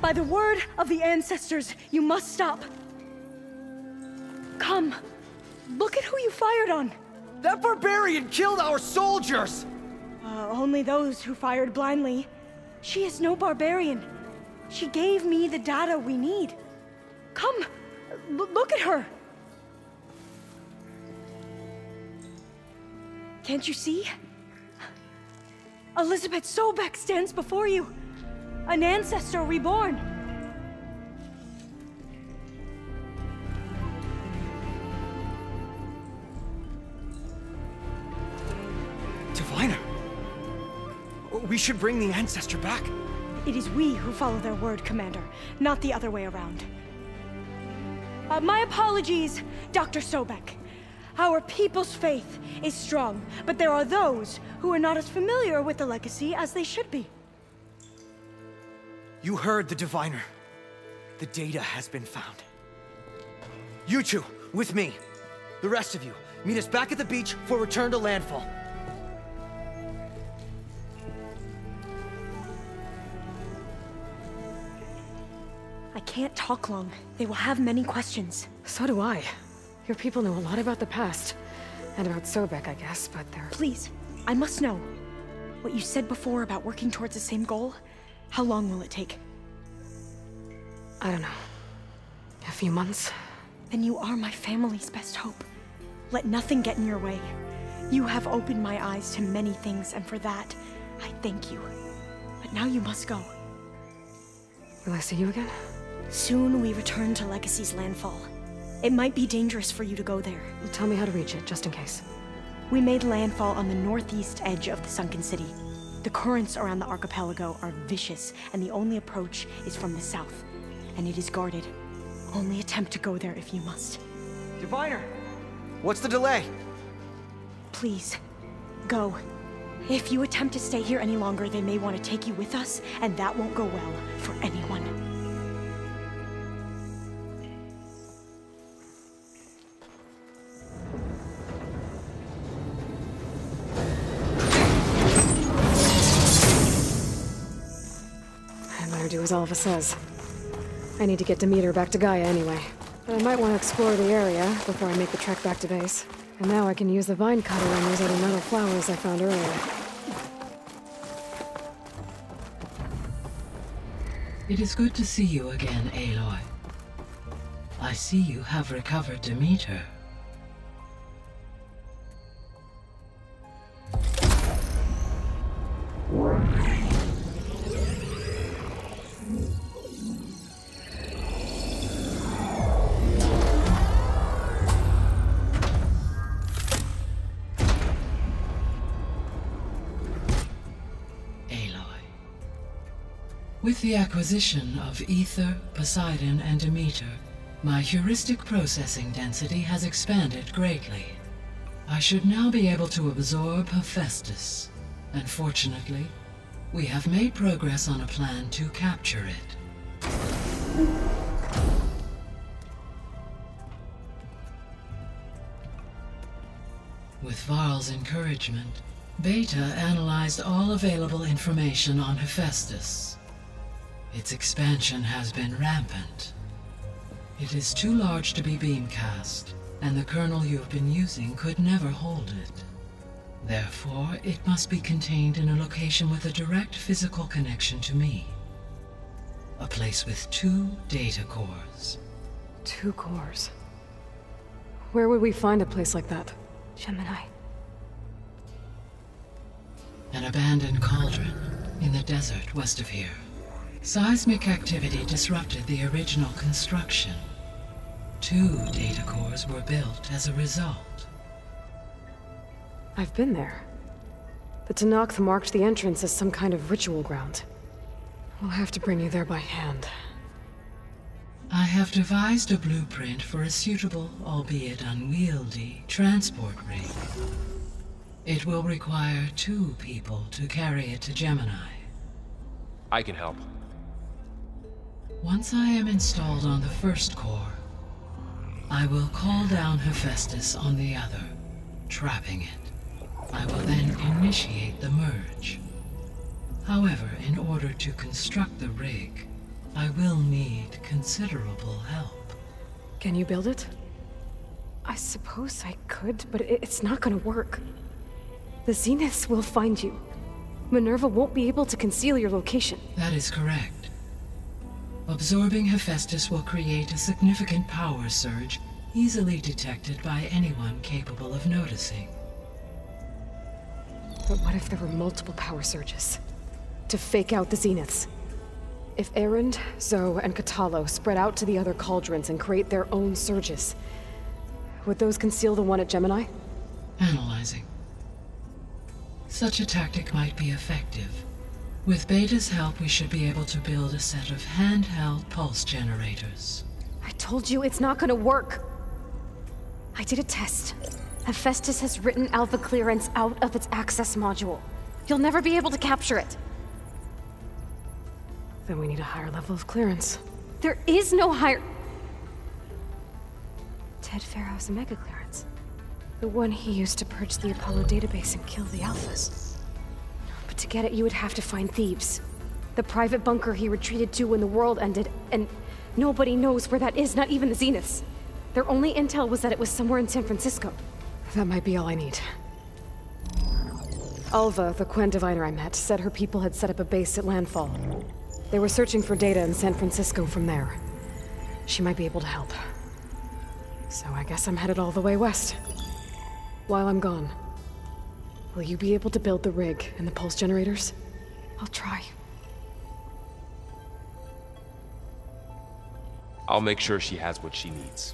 By the word of the ancestors, you must stop. Come. Look at who you fired on. That barbarian killed our soldiers! Only those who fired blindly. She is no barbarian. She gave me the data we need. Come, look at her. Can't you see? Elizabeth Sobek stands before you. An ancestor reborn. We should bring the Ancestor back. It is we who follow their word, Commander, not the other way around. My apologies, Dr. Sobek. Our people's faith is strong, but there are those who are not as familiar with the legacy as they should be. You heard the Diviner. The data has been found. You two, with me. The rest of you, meet us back at the beach for return to landfall. I can't talk long. They will have many questions. So do I. Your people know a lot about the past. And about Sobek, I guess, but they're... Please, I must know. What you said before about working towards the same goal, how long will it take? I don't know. A few months? Then you are my family's best hope. Let nothing get in your way. You have opened my eyes to many things, and for that, I thank you. But now you must go. Will I see you again? Soon we return to Legacy's landfall. It might be dangerous for you to go there. Tell me how to reach it, just in case. We made landfall on the northeast edge of the sunken city. The currents around the archipelago are vicious, and the only approach is from the south. And it is guarded. Only attempt to go there if you must. Diviner! What's the delay? Please, go. If you attempt to stay here any longer, they may want to take you with us, and that won't go well for anyone. I better do as Alva says. I need to get Demeter back to Gaia anyway. But I might want to explore the area before I make the trek back to base. And now I can use the vine cutter on those other metal flowers I found earlier. It is good to see you again, Aloy. I see you have recovered Demeter. With the acquisition of Ether, Poseidon, and Demeter, my heuristic processing density has expanded greatly. I should now be able to absorb Hephaestus, and fortunately, we have made progress on a plan to capture it. With Varl's encouragement, Beta analyzed all available information on Hephaestus. Its expansion has been rampant. It is too large to be beamcast, and the kernel you have been using could never hold it. Therefore, it must be contained in a location with a direct physical connection to me. A place with 2 data cores. 2 cores? Where would we find a place like that? Gemini. An abandoned cauldron in the desert west of here. Seismic activity disrupted the original construction. 2 data cores were built as a result. I've been there. The Tenakth marked the entrance as some kind of ritual ground. We'll have to bring you there by hand. I have devised a blueprint for a suitable, albeit unwieldy, transport rig. It will require 2 people to carry it to Gemini. I can help. Once I am installed on the first core, I will call down Hephaestus on the other, trapping it. I will then initiate the merge. However, in order to construct the rig, I will need considerable help. Can you build it? I suppose I could, but it's not gonna work. The Zeniths will find you. Minerva won't be able to conceal your location. That is correct. Absorbing Hephaestus will create a significant power surge, easily detected by anyone capable of noticing. But what if there were multiple power surges? To fake out the Zeniths? If Erend, Zoe, and Katalo spread out to the other cauldrons and create their own surges, would those conceal the one at Gemini? Analyzing. Such a tactic might be effective, With Beta's help, we should be able to build a set of handheld pulse generators. I told you it's not gonna work. I did a test. Hephaestus has written Alpha clearance out of its access module. You'll never be able to capture it. Then we need a higher level of clearance. There is no higher... Ted Farrow's Omega clearance. The one he used to purge the Apollo database and kill the Alphas. But to get it, you would have to find Thebes. The private bunker he retreated to when the world ended, and nobody knows where that is, not even the Zeniths. Their only intel was that it was somewhere in San Francisco. That might be all I need. Alva, the Quen diviner I met, said her people had set up a base at Landfall. They were searching for data in San Francisco from there. She might be able to help. So I guess I'm headed all the way west. While I'm gone, will you be able to build the rig and the pulse generators? I'll try. I'll make sure she has what she needs.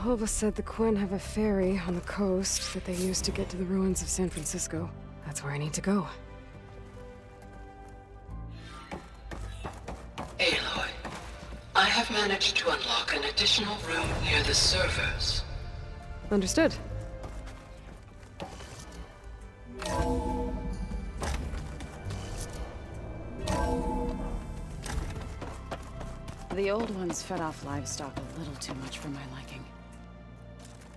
Alva said the Quen have a ferry on the coast that they use to get to the ruins of San Francisco. That's where I need to go. Aloy, I have managed to unlock an additional room near the servers. Understood. The old ones fed off livestock a little too much for my liking.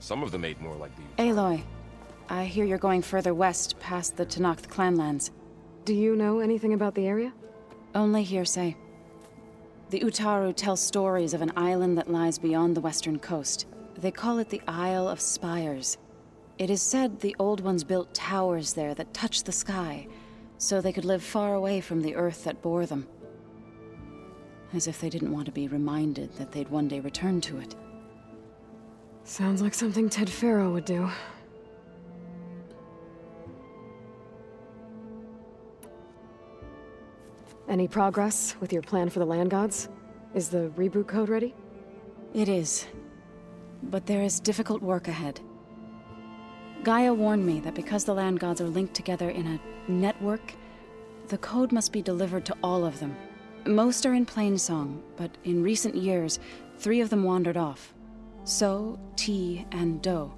Some of them ate more like the... Aloy, I hear you're going further west past the Tenakth clanlands. Do you know anything about the area? Only hearsay. The Utaru tell stories of an island that lies beyond the western coast. They call it the Isle of Spires. It is said the old ones built towers there that touch the sky, so they could live far away from the earth that bore them. As if they didn't want to be reminded that they'd one day return to it. Sounds like something Ted Farrow would do. Any progress with your plan for the Land Gods? Is the reboot code ready? It is. But there is difficult work ahead. Gaia warned me that because the Land Gods are linked together in a network, the code must be delivered to all of them. Most are in Plainsong, but in recent years, 3 of them wandered off. So, T, and Do.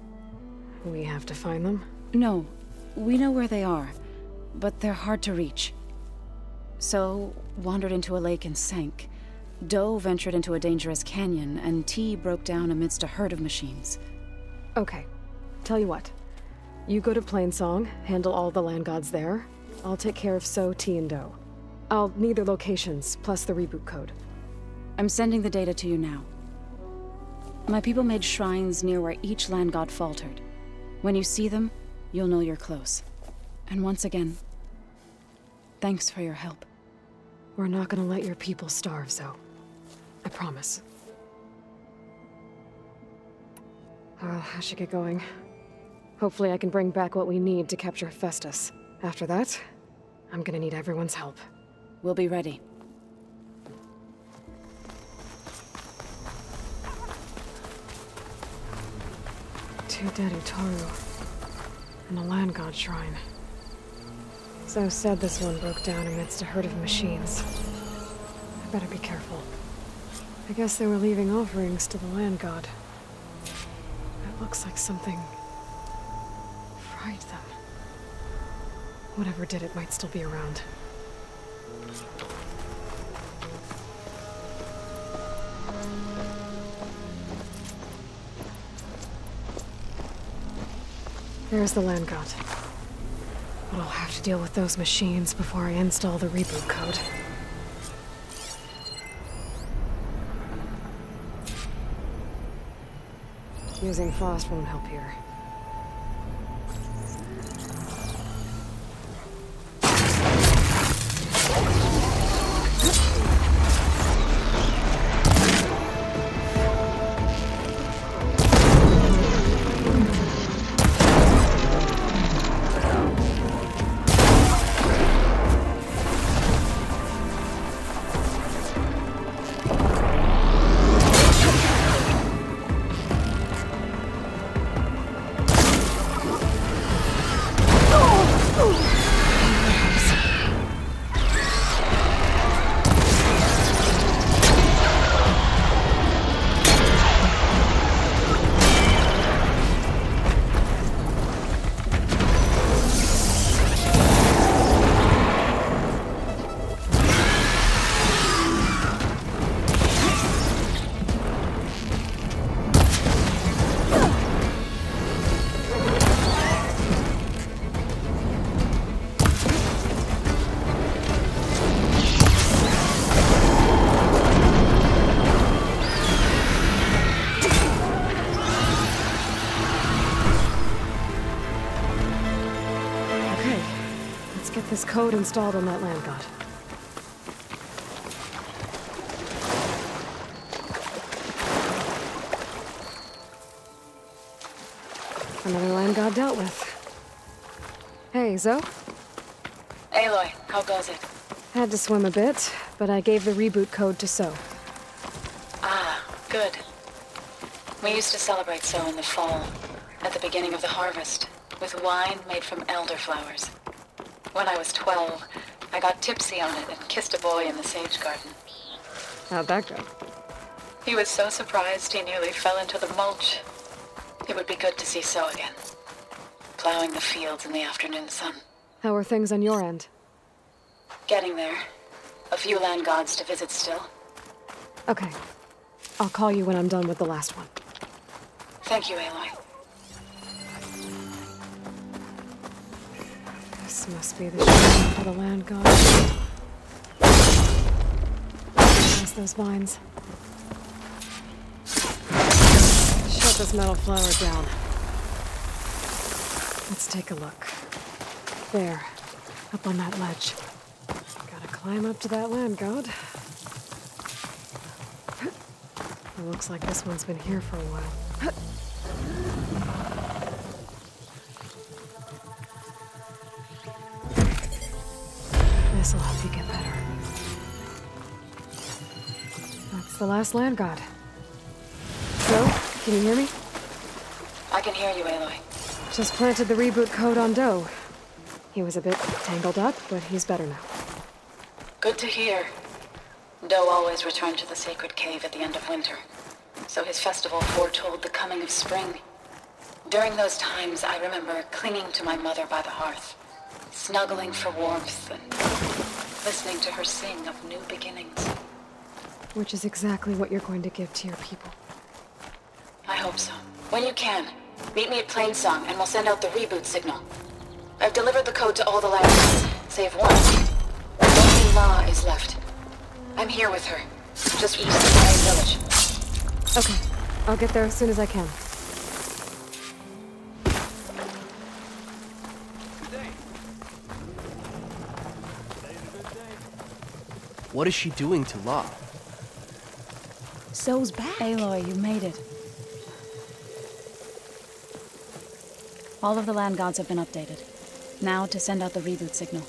We have to find them? No. We know where they are, but they're hard to reach. So, wandered into a lake and sank. Do ventured into a dangerous canyon, and T broke down amidst a herd of machines. Okay. Tell you what. You go to Plainsong, handle all the Land Gods there. I'll take care of So, T, and Do. I'll need their locations, plus the reboot code. I'm sending the data to you now. My people made shrines near where each land god faltered. When you see them, you'll know you're close. And once again, thanks for your help. We're not gonna let your people starve, Zoe. I promise. Well, I should get going. Hopefully I can bring back what we need to capture Hephaestus. After that, I'm gonna need everyone's help. We'll be ready. 2 dead Utaru. And a land god shrine. Zoe said this one broke down amidst a herd of machines. I better be careful. I guess they were leaving offerings to the land god. It looks like something fried them. Whatever did it might still be around. There's the land god. But I'll have to deal with those machines before I install the reboot code. Using frost won't help here. this code installed on that land god. Another land god dealt with. Hey, Zoe? Aloy, how goes it? Had to swim a bit, but I gave the reboot code to So. Ah, good. We used to celebrate So in the fall, at the beginning of the harvest, with wine made from elderflowers. When I was 12, I got tipsy on it and kissed a boy in the sage garden. How'd that go? He was so surprised he nearly fell into the mulch. It would be good to see So again, plowing the fields in the afternoon sun. How are things on your end? Getting there. A few land gods to visit still. Okay. I'll call you when I'm done with the last one. Thank you, Aloy. This must be the shrine for the land god. Past those vines. Shut this metal flower down. Let's take a look. There. Up on that ledge. Gotta climb up to that land god. It looks like this one's been here for a while. This'll help you get better. That's the last land god. So, can you hear me? I can hear you, Aloy. Just planted the reboot code on Doe. He was a bit tangled up, but he's better now. Good to hear. Doe always returned to the sacred cave at the end of winter, so his festival foretold the coming of spring. During those times, I remember clinging to my mother by the hearth, snuggling for warmth and listening to her sing of new beginnings. Which is exactly what you're going to give to your people. I hope so. When you can, meet me at Plainsong and we'll send out the reboot signal. I've delivered the code to all the lands, save one. Only La is left. I'm here with her, just east of my village. Okay, I'll get there as soon as I can. What is she doing to La? So's back. Aloy, you made it. All of the land gods have been updated. Now to send out the reboot signal.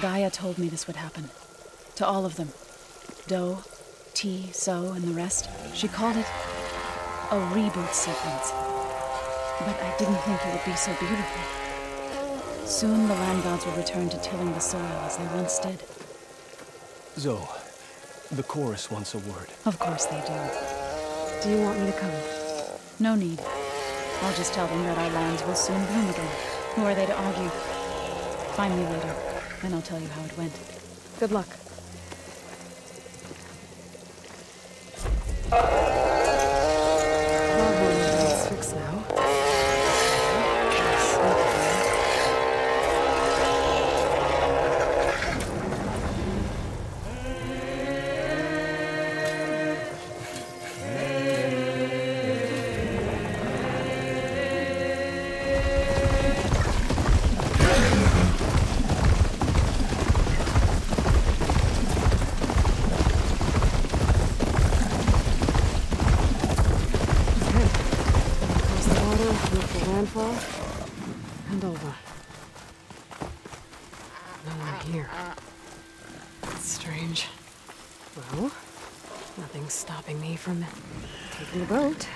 Gaia told me this would happen. To all of them. Doe, T, So, and the rest. She called it a reboot sequence. But I didn't think it would be so beautiful. Soon the land gods will return to tilling the soil as they once did. Zoe, the chorus wants a word. Of course they do. Do you want me to come? No need. I'll just tell them that our lands will soon bloom again. Who are they to argue? Find me later, and I'll tell you how it went. Good luck. Let's fix now. Landfall and over. No one here. That's strange. Well, nothing's stopping me from taking the boat.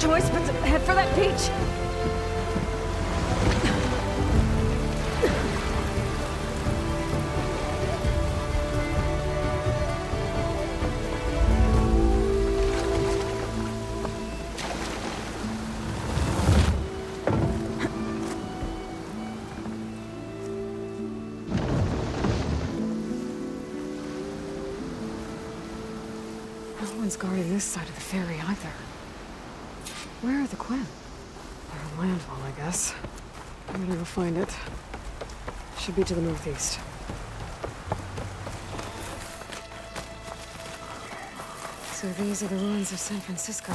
choice but to head for that beach. No one's guarding this side of the ferry either. Where are the Quem? They're on landfall, I guess. I'm gonna go find it. Should be to the northeast. So these are the ruins of San Francisco.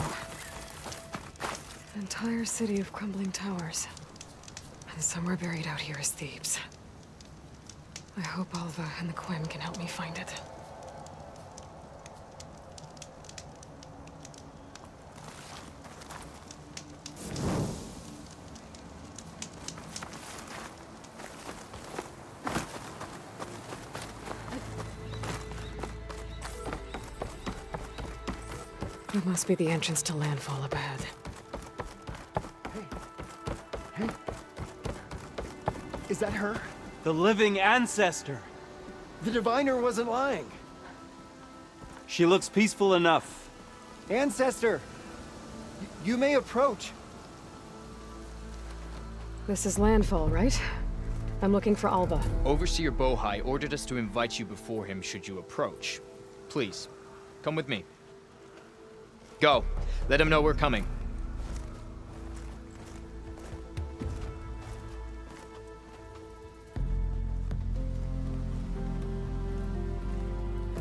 An entire city of crumbling towers. And somewhere buried out here is Thebes. I hope Alva and the Quem can help me find it. That must be the entrance to landfall up ahead. Hey. Is that her? The living ancestor. The diviner wasn't lying. She looks peaceful enough. Ancestor! You may approach. This is landfall, right? I'm looking for Alva. Overseer Bohai ordered us to invite you before him should you approach. Please, come with me. Go. Let him know we're coming.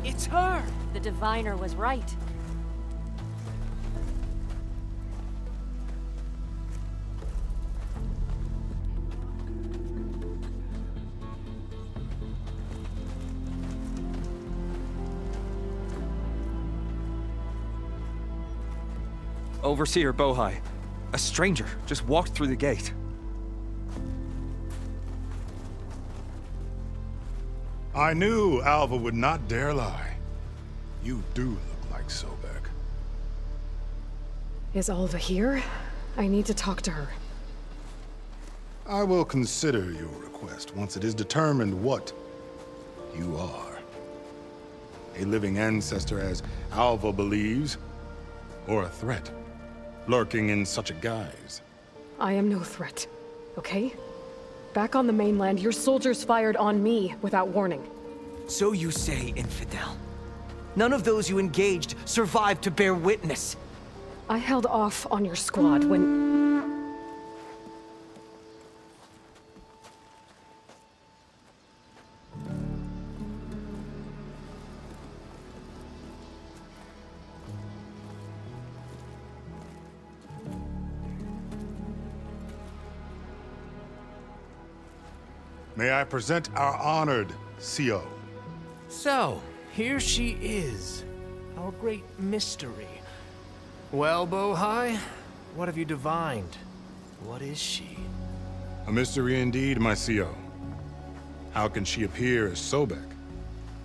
It's her! The diviner was right. Overseer Bohai. A stranger just walked through the gate. I knew Alva would not dare lie. You do look like Sobek. Is Alva here? I need to talk to her. I will consider your request once it is determined what you are. A living ancestor, as Alva believes, or a threat, lurking in such a guise. I am no threat, okay? Back on the mainland, your soldiers fired on me without warning. So you say, infidel. None of those you engaged survived to bear witness. I held off on your squad when... May I present our honored CO. So, here she is, our great mystery. Well, Bohai, what have you divined? What is she? A mystery indeed, my CO. How can she appear as Sobek,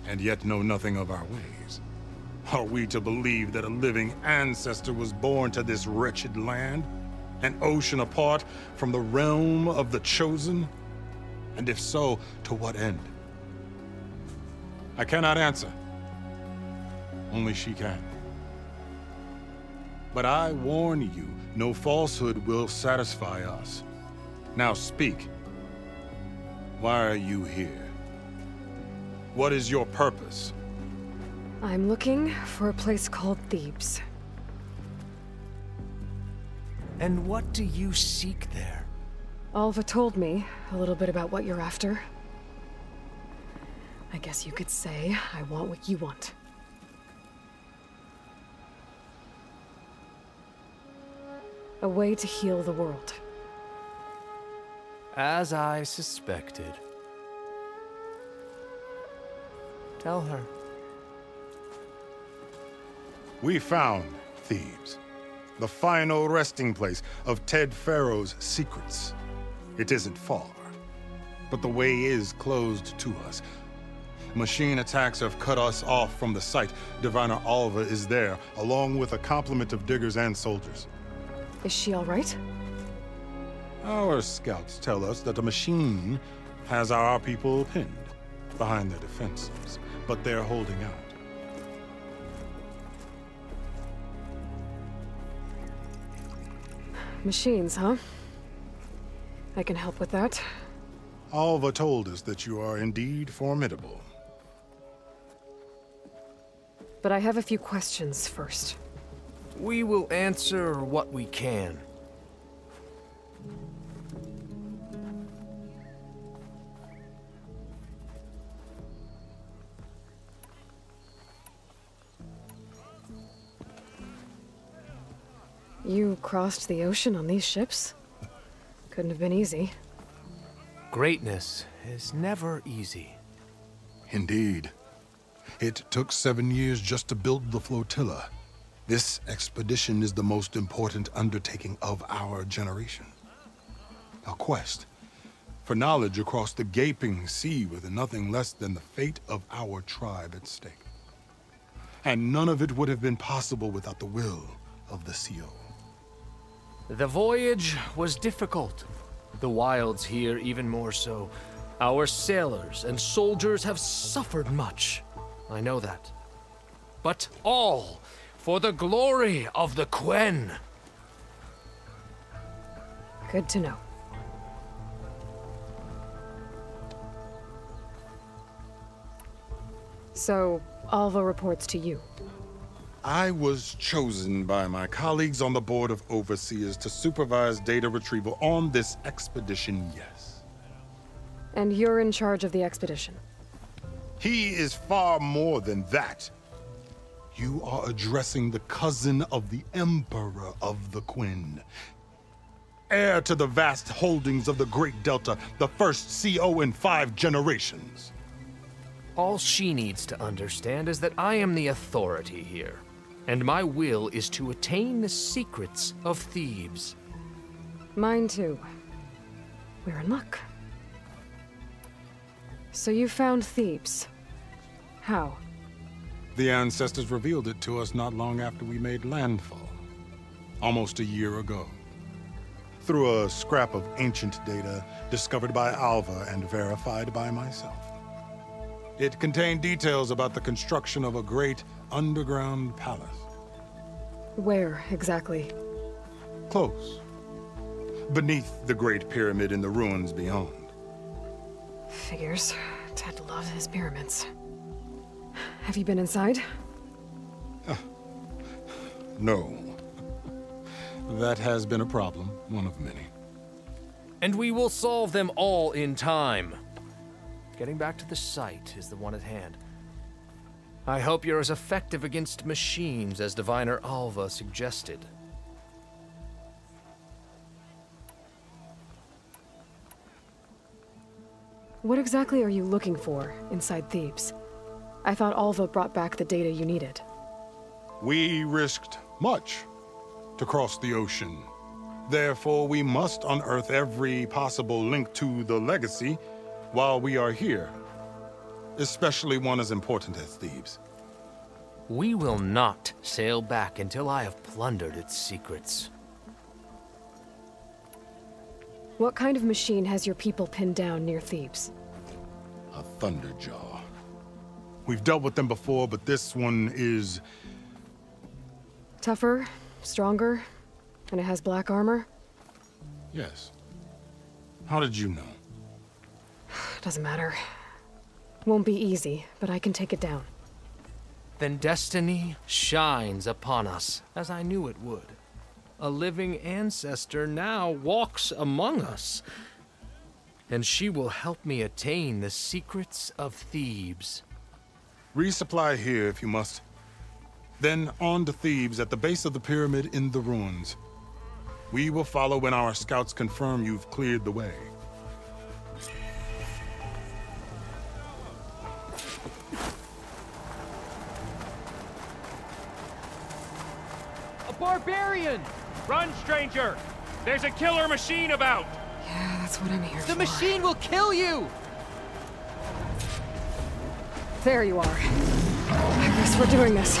and yet know nothing of our ways? Are we to believe that a living ancestor was born to this wretched land? An ocean apart from the realm of the Chosen? And if so, to what end? I cannot answer. Only she can. But I warn you, no falsehood will satisfy us. Now speak. Why are you here? What is your purpose? I'm looking for a place called Thebes. And what do you seek there? Alva told me a little bit about what you're after. I guess you could say I want what you want. A way to heal the world. As I suspected. Tell her. We found Thebes, the final resting place of Ted Pharaoh's secrets. It isn't far, but the way is closed to us. Machine attacks have cut us off from the site. Diviner Alva is there, along with a complement of diggers and soldiers. Is she all right? Our scouts tell us that a machine has our people pinned behind their defenses, but they're holding out. Machines, huh? I can help with that. Alva told us that you are indeed formidable. But I have a few questions first. We will answer what we can. You crossed the ocean on these ships? Couldn't have been easy. Greatness is never easy. Indeed. It took 7 years just to build the flotilla. This expedition is the most important undertaking of our generation. A quest for knowledge across the gaping sea with nothing less than the fate of our tribe at stake. And none of it would have been possible without the will of the CO. The voyage was difficult. The wilds here even more so. Our sailors and soldiers have suffered much. I know that. But all for the glory of the Quen. Good to know. So, Alva reports to you. I was chosen by my colleagues on the Board of Overseers to supervise data retrieval on this expedition, yes. And you're in charge of the expedition? He is far more than that. You are addressing the cousin of the Emperor of the Quen. Heir to the vast holdings of the Great Delta, the first CO in 5 generations. All she needs to understand is that I am the authority here, and my will is to attain the secrets of Thebes. Mine too. We're in luck. So you found Thebes. How? The ancestors revealed it to us not long after we made landfall. Almost a year ago. Through a scrap of ancient data discovered by Alva and verified by myself. It contained details about the construction of a great underground palace. Where, exactly? Close. Beneath the Great Pyramid in the ruins beyond. Figures. Ted loves his pyramids. Have you been inside? No. That has been a problem, one of many. And we will solve them all in time. Getting back to the site is the one at hand. I hope you're as effective against machines as Diviner Alva suggested. What exactly are you looking for inside Thebes? I thought Alva brought back the data you needed. We risked much to cross the ocean. Therefore, we must unearth every possible link to the legacy while we are here. Especially one as important as Thebes. We will not sail back until I have plundered its secrets. What kind of machine has your people pinned down near Thebes? A Thunderjaw. We've dealt with them before, but this one is... Tougher, stronger, and it has black armor? Yes. How did you know? Doesn't matter. Won't be easy, but I can take it down. Then destiny shines upon us, as I knew it would. A living ancestor now walks among us. And she will help me attain the secrets of Thebes. Resupply here if you must. Then on to Thebes at the base of the pyramid in the ruins. We will follow when our scouts confirm you've cleared the way. A barbarian! Run, stranger! There's a killer machine about! Yeah, that's what I'm here for. The machine will kill you! There you are. I guess we're doing this.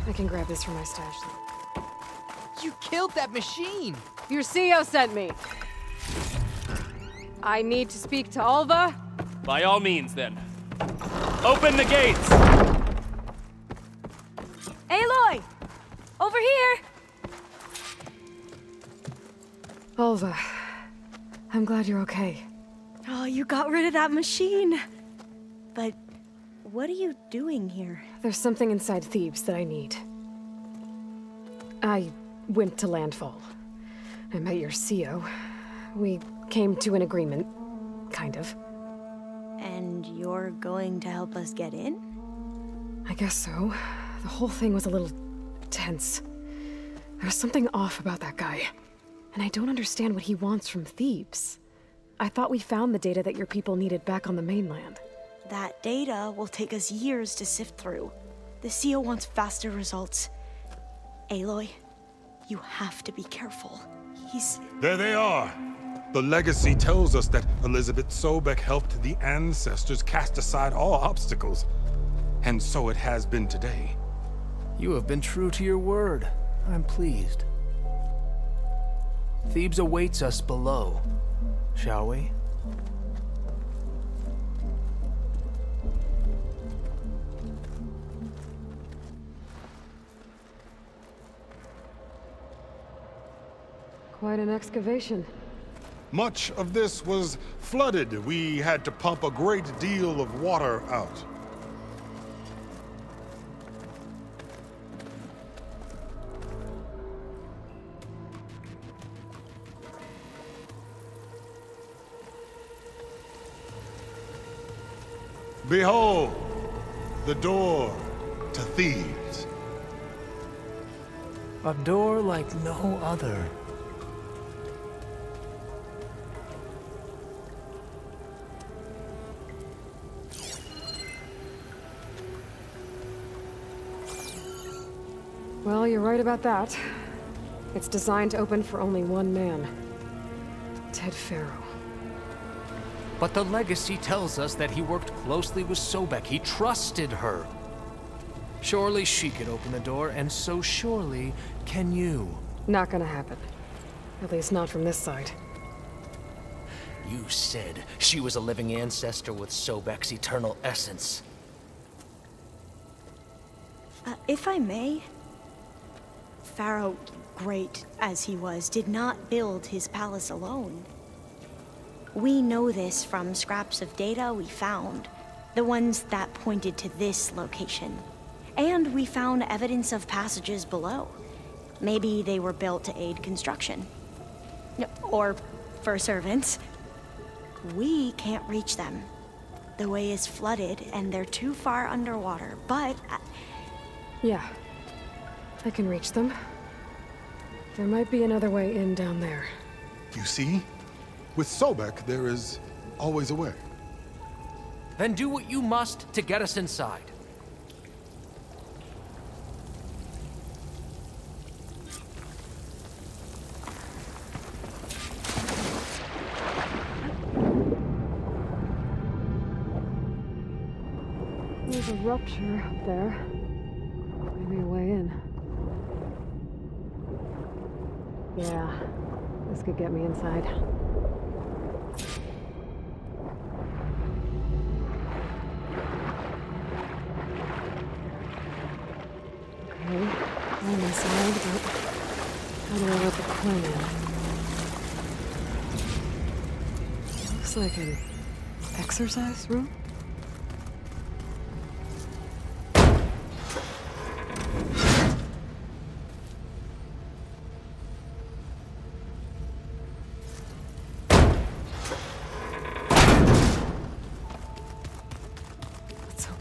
I can grab this from my stash. You killed that machine! Your CEO sent me. I need to speak to Alva. By all means, then. Open the gates! Aloy! Over here! Alva, I'm glad you're okay. Oh, you got rid of that machine. But what are you doing here? There's something inside Thebes that I need. I went to Landfall. I met your CEO. We came to an agreement, kind of. And you're going to help us get in? I guess so. The whole thing was a little tense. There was something off about that guy. And I don't understand what he wants from Thebes. I thought we found the data that your people needed back on the mainland. That data will take us years to sift through. The CEO wants faster results. Aloy, you have to be careful. There they are! The legacy tells us that Elizabeth Sobek helped the ancestors cast aside all obstacles. And so it has been today. You have been true to your word. I'm pleased. Thebes awaits us below, shall we? Quite an excavation. Much of this was flooded. We had to pump a great deal of water out. Behold, the door to Thebes. A door like no other. Well, you're right about that. It's designed to open for only one man. Ted Faro. But the legacy tells us that he worked closely with Sobek. He trusted her. Surely she could open the door, and so surely can you. Not gonna happen. At least not from this side. You said she was a living ancestor with Sobek's eternal essence. If I may, Pharaoh, great as he was, did not build his palace alone. We know this from scraps of data we found, the ones that pointed to this location. And we found evidence of passages below. Maybe they were built to aid construction. Or for servants. We can't reach them. The way is flooded and they're too far underwater, but... Yeah. I can reach them. There might be another way in down there. You see? With Sobek, there is always a way. Then do what you must to get us inside. There's a rupture up there. Maybe a way in. Yeah, this could get me inside. Okay, I'm inside, but how do I let the Quinn in? Looks like an exercise room?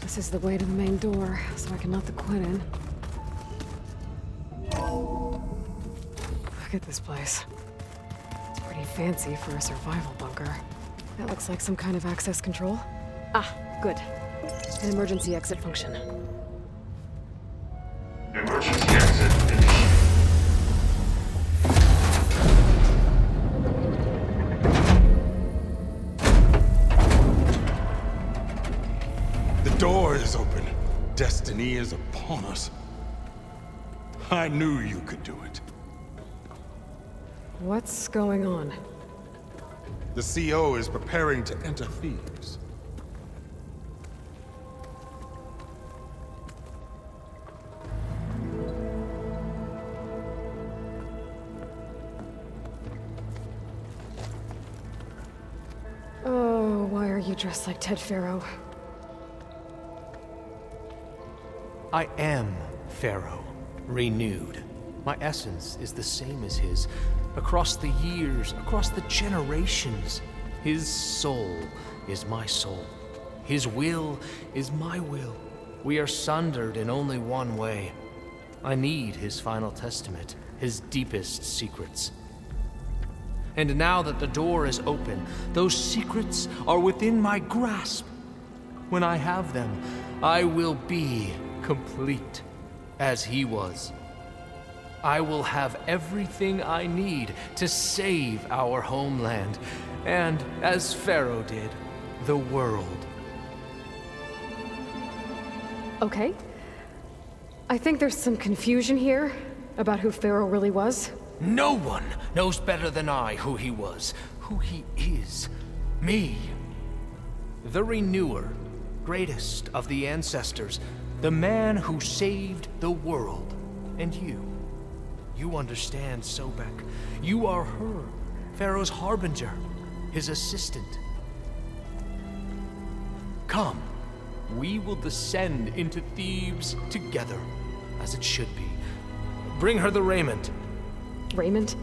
This is the way to the main door, so I can let the Quinn in. Look at this place. It's pretty fancy for a survival bunker. That looks like some kind of access control. Ah, good. An emergency exit function. Emergency exit initiated. The door is open. Destiny is upon us. I knew you could do it. What's going on? The CO is preparing to enter Thebes. Oh, why are you dressed like Ted Faro? I am Pharaoh, renewed. My essence is the same as his. Across the years, across the generations, his soul is my soul. His will is my will. We are sundered in only one way. I need his final testament, his deepest secrets. And now that the door is open, those secrets are within my grasp. When I have them, I will be complete, as he was. I will have everything I need to save our homeland, and, as Pharaoh did, the world. Okay. I think there's some confusion here about who Pharaoh really was. No one knows better than I who he was, who he is. Me. The Renewer, greatest of the ancestors, the man who saved the world. And you. You understand Sobek. You are her, Pharaoh's harbinger, his assistant. Come, we will descend into Thebes together, as it should be. Bring her the raiment. Raiment?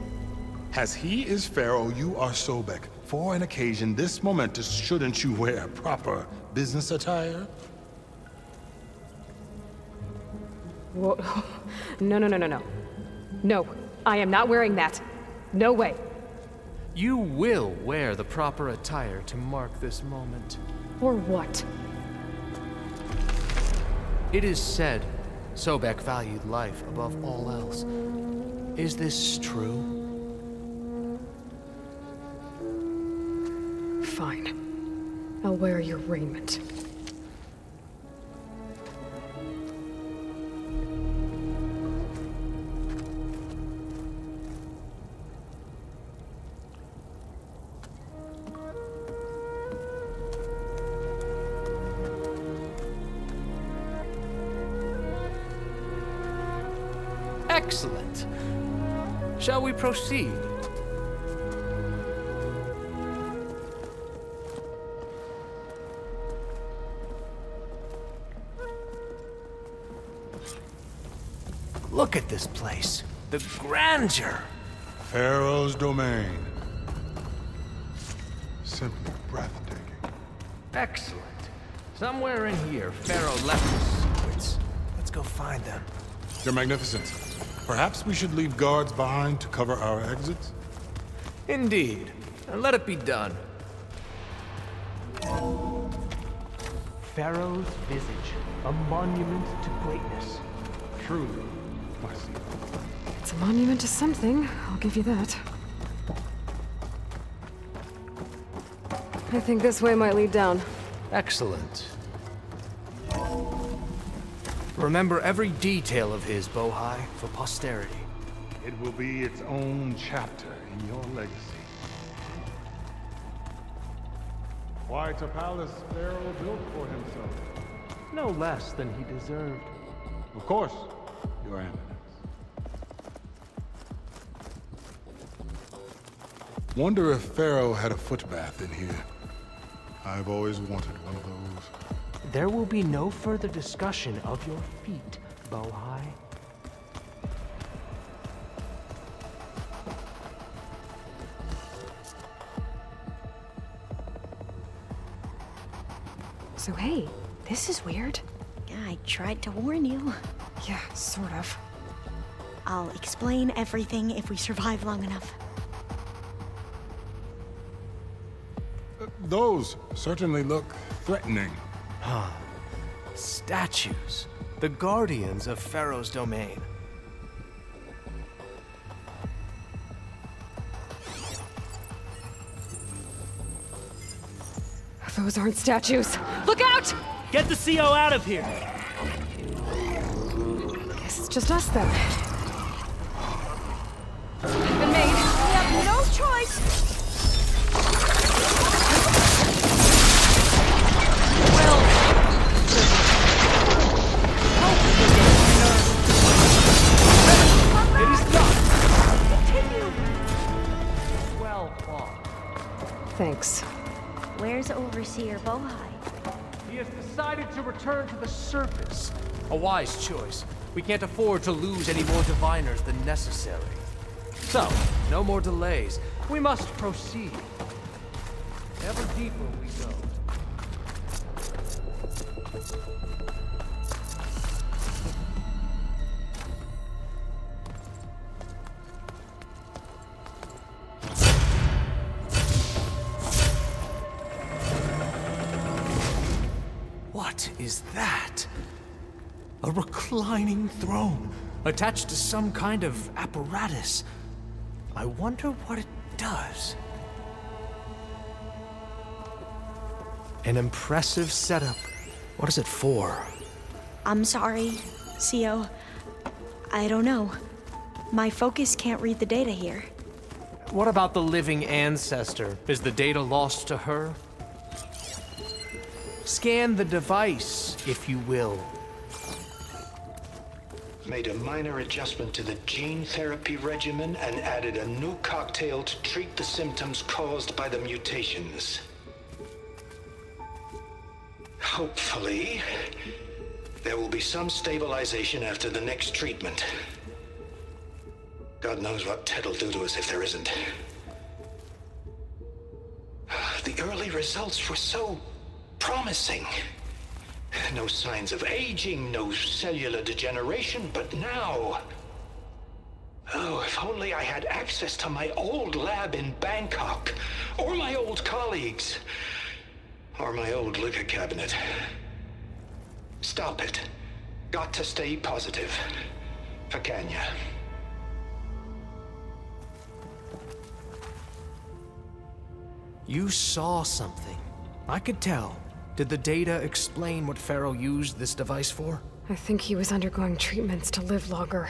As he is Pharaoh, you are Sobek. For an occasion this momentous, shouldn't you wear proper business attire? Whoa. No. No, I am not wearing that. No way. You will wear the proper attire to mark this moment. Or what? It is said Sobek valued life above all else. Is this true? Fine. I'll wear your raiment. Excellent. Shall we proceed? Look at this place. The grandeur. Pharaoh's domain. Simply breathtaking. Excellent. Somewhere in here, Pharaoh left his secrets. Let's go find them. Your Magnificence. Perhaps we should leave guards behind to cover our exits? Indeed. And let it be done. Pharaoh's visage, a monument to greatness. Truly, my seal. It's a monument to something, I'll give you that. I think this way might lead down. Excellent. Remember every detail of his, Bohai, for posterity. It will be its own chapter in your legacy. Quite a palace Pharaoh built for himself. No less than he deserved. Of course, Your Eminence. Wonder if Pharaoh had a footbath in here. I've always wanted one of those. There will be no further discussion of your feet, Bohai. So hey, this is weird. Yeah, I tried to warn you. Yeah, sort of. I'll explain everything if we survive long enough. Those certainly look threatening. Huh. Statues. The guardians of Pharaoh's domain. Those aren't statues. Look out! Get the CO out of here! Guess it's just us then. choice! It is done! Continue! Well fought. Thanks. Where's Overseer Bohai? He has decided to return to the surface. A wise choice. We can't afford to lose any more diviners than necessary. So, no more delays. We must proceed. Ever deeper we go. What is that? A reclining throne, attached to some kind of apparatus. I wonder what it does. An impressive setup. What is it for? I'm sorry, CO. I don't know. My focus can't read the data here. What about the living ancestor? Is the data lost to her? Scan the device, if you will. Made a minor adjustment to the gene therapy regimen and added a new cocktail to treat the symptoms caused by the mutations. Hopefully, there will be some stabilization after the next treatment. God knows what Ted'll do to us if there isn't. The early results were so promising. No signs of aging, no cellular degeneration, but now... Oh, if only I had access to my old lab in Bangkok, or my old colleagues, or my old liquor cabinet. Stop it. Got to stay positive. For Kanya. You saw something. I could tell. Did the data explain what Pharaoh used this device for? I think he was undergoing treatments to live longer.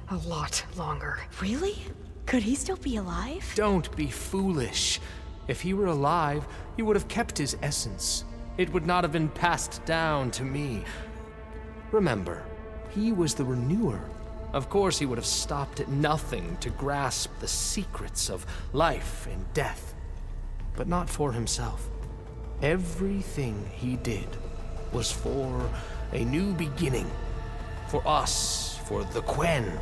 A lot longer. Really? Could he still be alive? Don't be foolish. If he were alive, he would have kept his essence. It would not have been passed down to me. Remember, he was the renewer. Of course he would have stopped at nothing to grasp the secrets of life and death. But not for himself. Everything he did was for a new beginning. For us, for the Quen.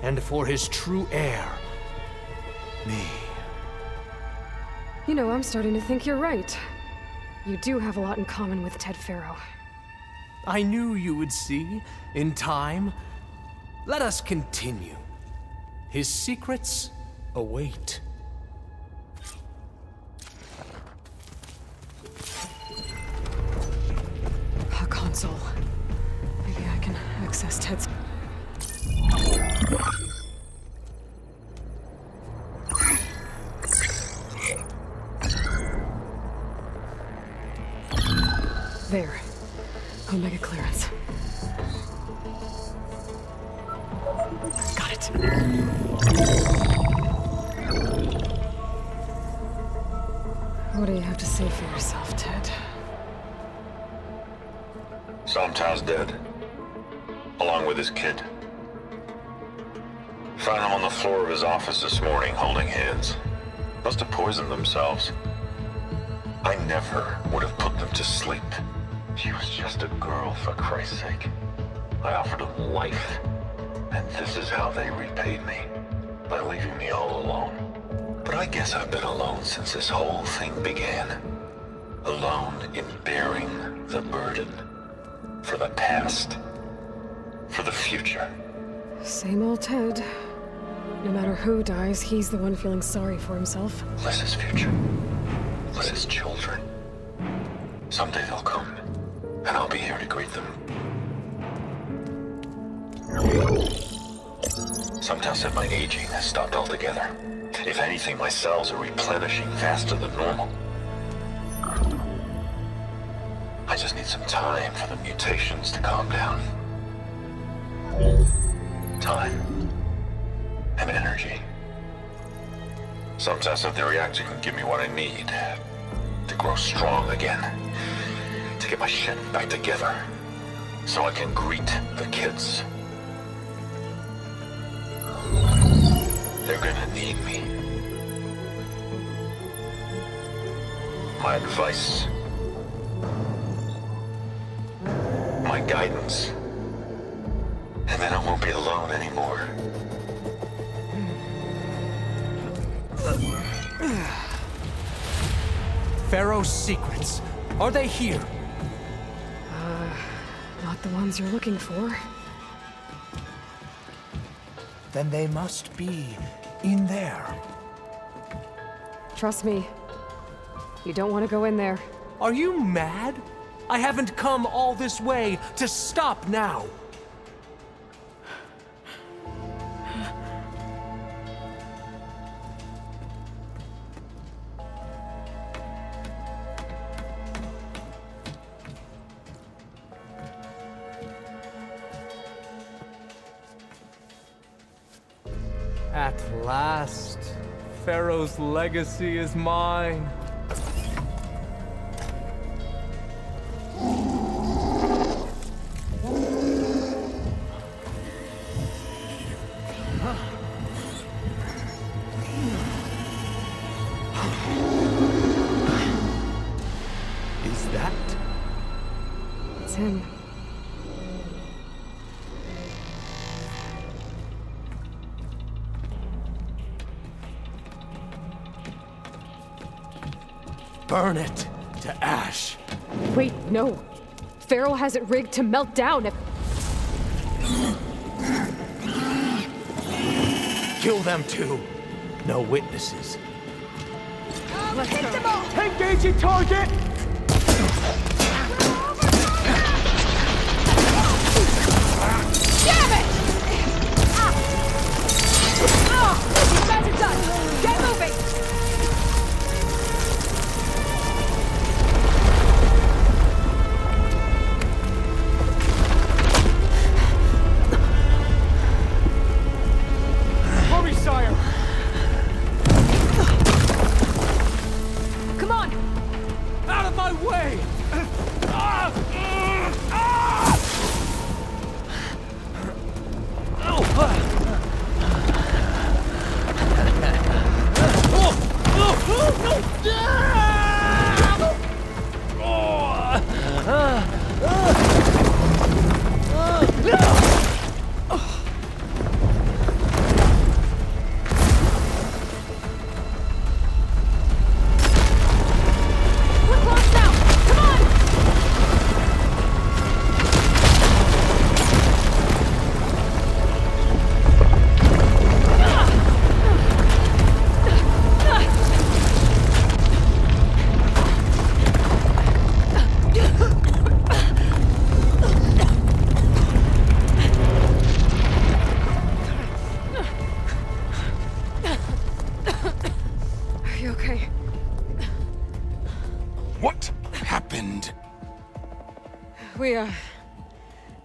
And for his true heir, me. You know, I'm starting to think you're right. You do have a lot in common with Ted Pharaoh. I knew you would see, in time. Let us continue. His secrets await. A console. Maybe I can access Ted's... There. Omega clearance. Got it. What do you have to say for yourself, Ted? Somtow's dead. Along with his kid. Found him on the floor of his office this morning, holding hands. Must have poisoned themselves. I never would have put them to sleep. She was just a girl, for Christ's sake. I offered them life, and this is how they repaid me, by leaving me all alone. But I guess I've been alone since this whole thing began. Alone in bearing the burden. For the past. For the future. Same old Ted. No matter who dies, he's the one feeling sorry for himself. Liz's future. Liz's children. Someday they'll come. And I'll be here to greet them. Somtow said my aging has stopped altogether. If anything, my cells are replenishing faster than normal. I just need some time for the mutations to calm down. Time. and energy. Some test of the reactor can give me what I need to grow strong again, to get my shit back together, so I can greet the kids. They're gonna need me. My advice, my guidance, and then I won't be alone anymore. Pharaoh's secrets. Are they here? Not the ones you're looking for. Then they must be in there. Trust me. You don't want to go in there. Are you mad? I haven't come all this way to stop now. At last, Pharaoh's legacy is mine. Is that? It's him. Burn it to ash. Wait, no. Pharaoh has it rigged to melt down if... Kill them too. No witnesses. Let's go. Engaging target! Damn it! You guys are done. Get moving! Hurry, sire! Come on! Out of my way!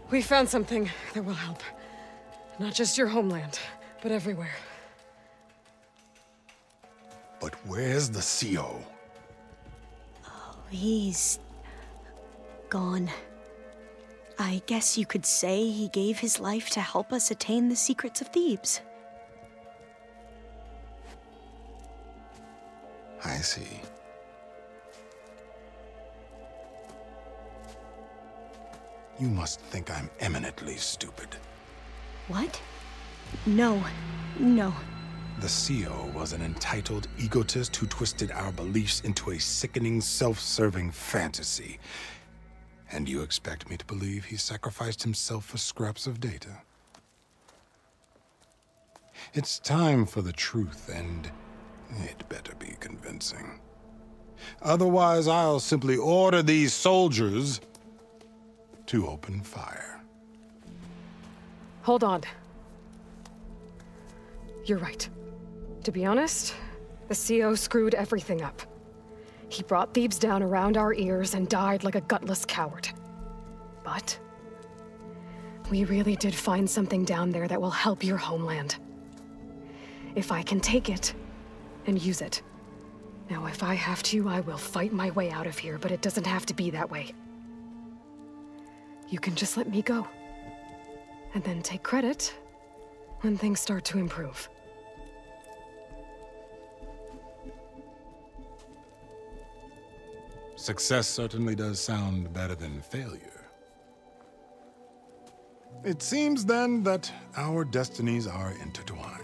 We found something that will help. Not just your homeland, but everywhere. But where's the CO? Oh, he's... gone. I guess you could say he gave his life to help us attain the secrets of Thebes. I see. You must think I'm eminently stupid. What? No. No. The CO was an entitled egotist who twisted our beliefs into a sickening, self-serving fantasy. And you expect me to believe he sacrificed himself for scraps of data? It's time for the truth, and it better be convincing. Otherwise, I'll simply order these soldiers to open fire. Hold on. You're right. To be honest, the CO screwed everything up. He brought Thebes down around our ears and died like a gutless coward. But we really did find something down there that will help your homeland. if I can take it and use it. Now, if I have to, I will fight my way out of here, but it doesn't have to be that way. You can just let me go. And then take credit when things start to improve. Success certainly does sound better than failure. It seems then that our destinies are intertwined.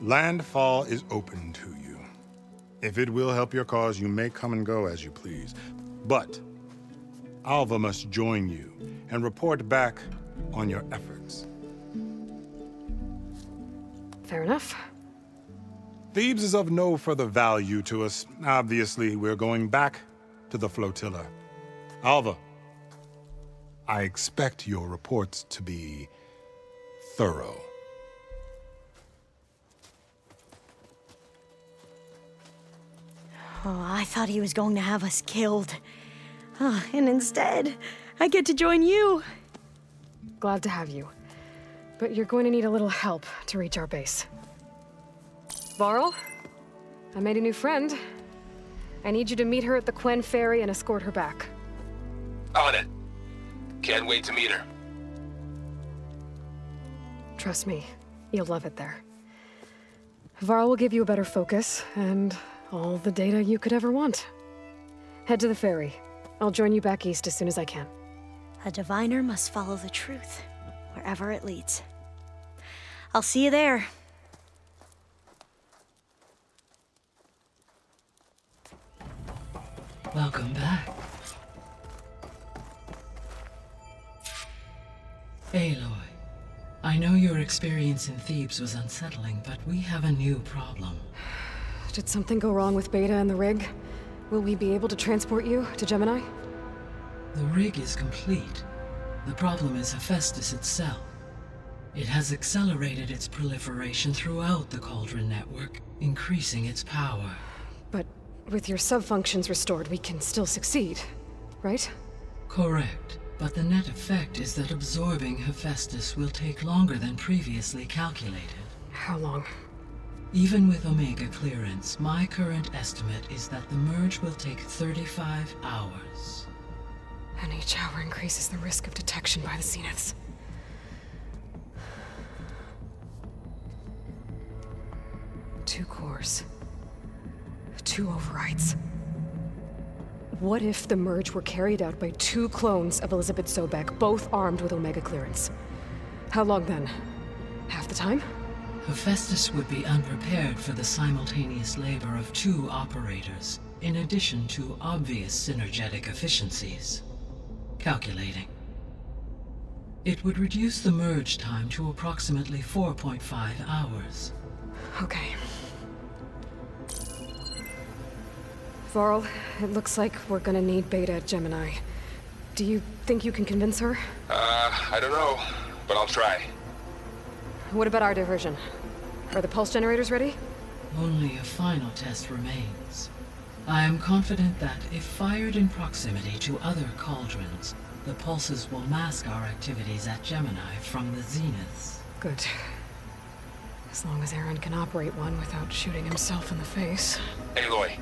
Landfall is open to you. If it will help your cause, you may come and go as you please. But Alva must join you and report back on your efforts. Fair enough. Thebes is of no further value to us. Obviously, we're going back to the flotilla. Alva, I expect your reports to be thorough. Oh, I thought he was going to have us killed. Oh, and instead, I get to join you. Glad to have you. But you're going to need a little help to reach our base. Varl, I made a new friend. I need you to meet her at the Quen Ferry and escort her back. On it. Can't wait to meet her. Trust me, you'll love it there. Varl will give you a better focus, and all the data you could ever want. Head to the ferry. I'll join you back east as soon as I can. A diviner must follow the truth, wherever it leads. I'll see you there. Welcome back. Aloy, I know your experience in Thebes was unsettling, but we have a new problem. Did something go wrong with Beta and the rig? Will we be able to transport you to Gemini? The rig is complete. The problem is Hephaestus itself. It has accelerated its proliferation throughout the Cauldron network, increasing its power. But with your sub-functions restored, we can still succeed, right? Correct. But the net effect is that absorbing Hephaestus will take longer than previously calculated. How long? Even with Omega clearance, my current estimate is that the merge will take 35 hours. And each hour increases the risk of detection by the Zeniths. Two cores. 2 overrides. What if the merge were carried out by 2 clones of Elizabeth Sobek, both armed with Omega clearance? How long then? Half the time? Hephaestus would be unprepared for the simultaneous labor of 2 operators, in addition to obvious synergetic efficiencies. Calculating. It would reduce the merge time to approximately 4.5 hours. Okay. Varl, it looks like we're gonna need Beta at Gemini. Do you think you can convince her? I don't know, but I'll try. What about our diversion? Are the pulse generators ready? Only a final test remains. I am confident that if fired in proximity to other cauldrons, the pulses will mask our activities at Gemini from the Zeniths. Good. As long as Aaron can operate one without shooting himself in the face. Aloy,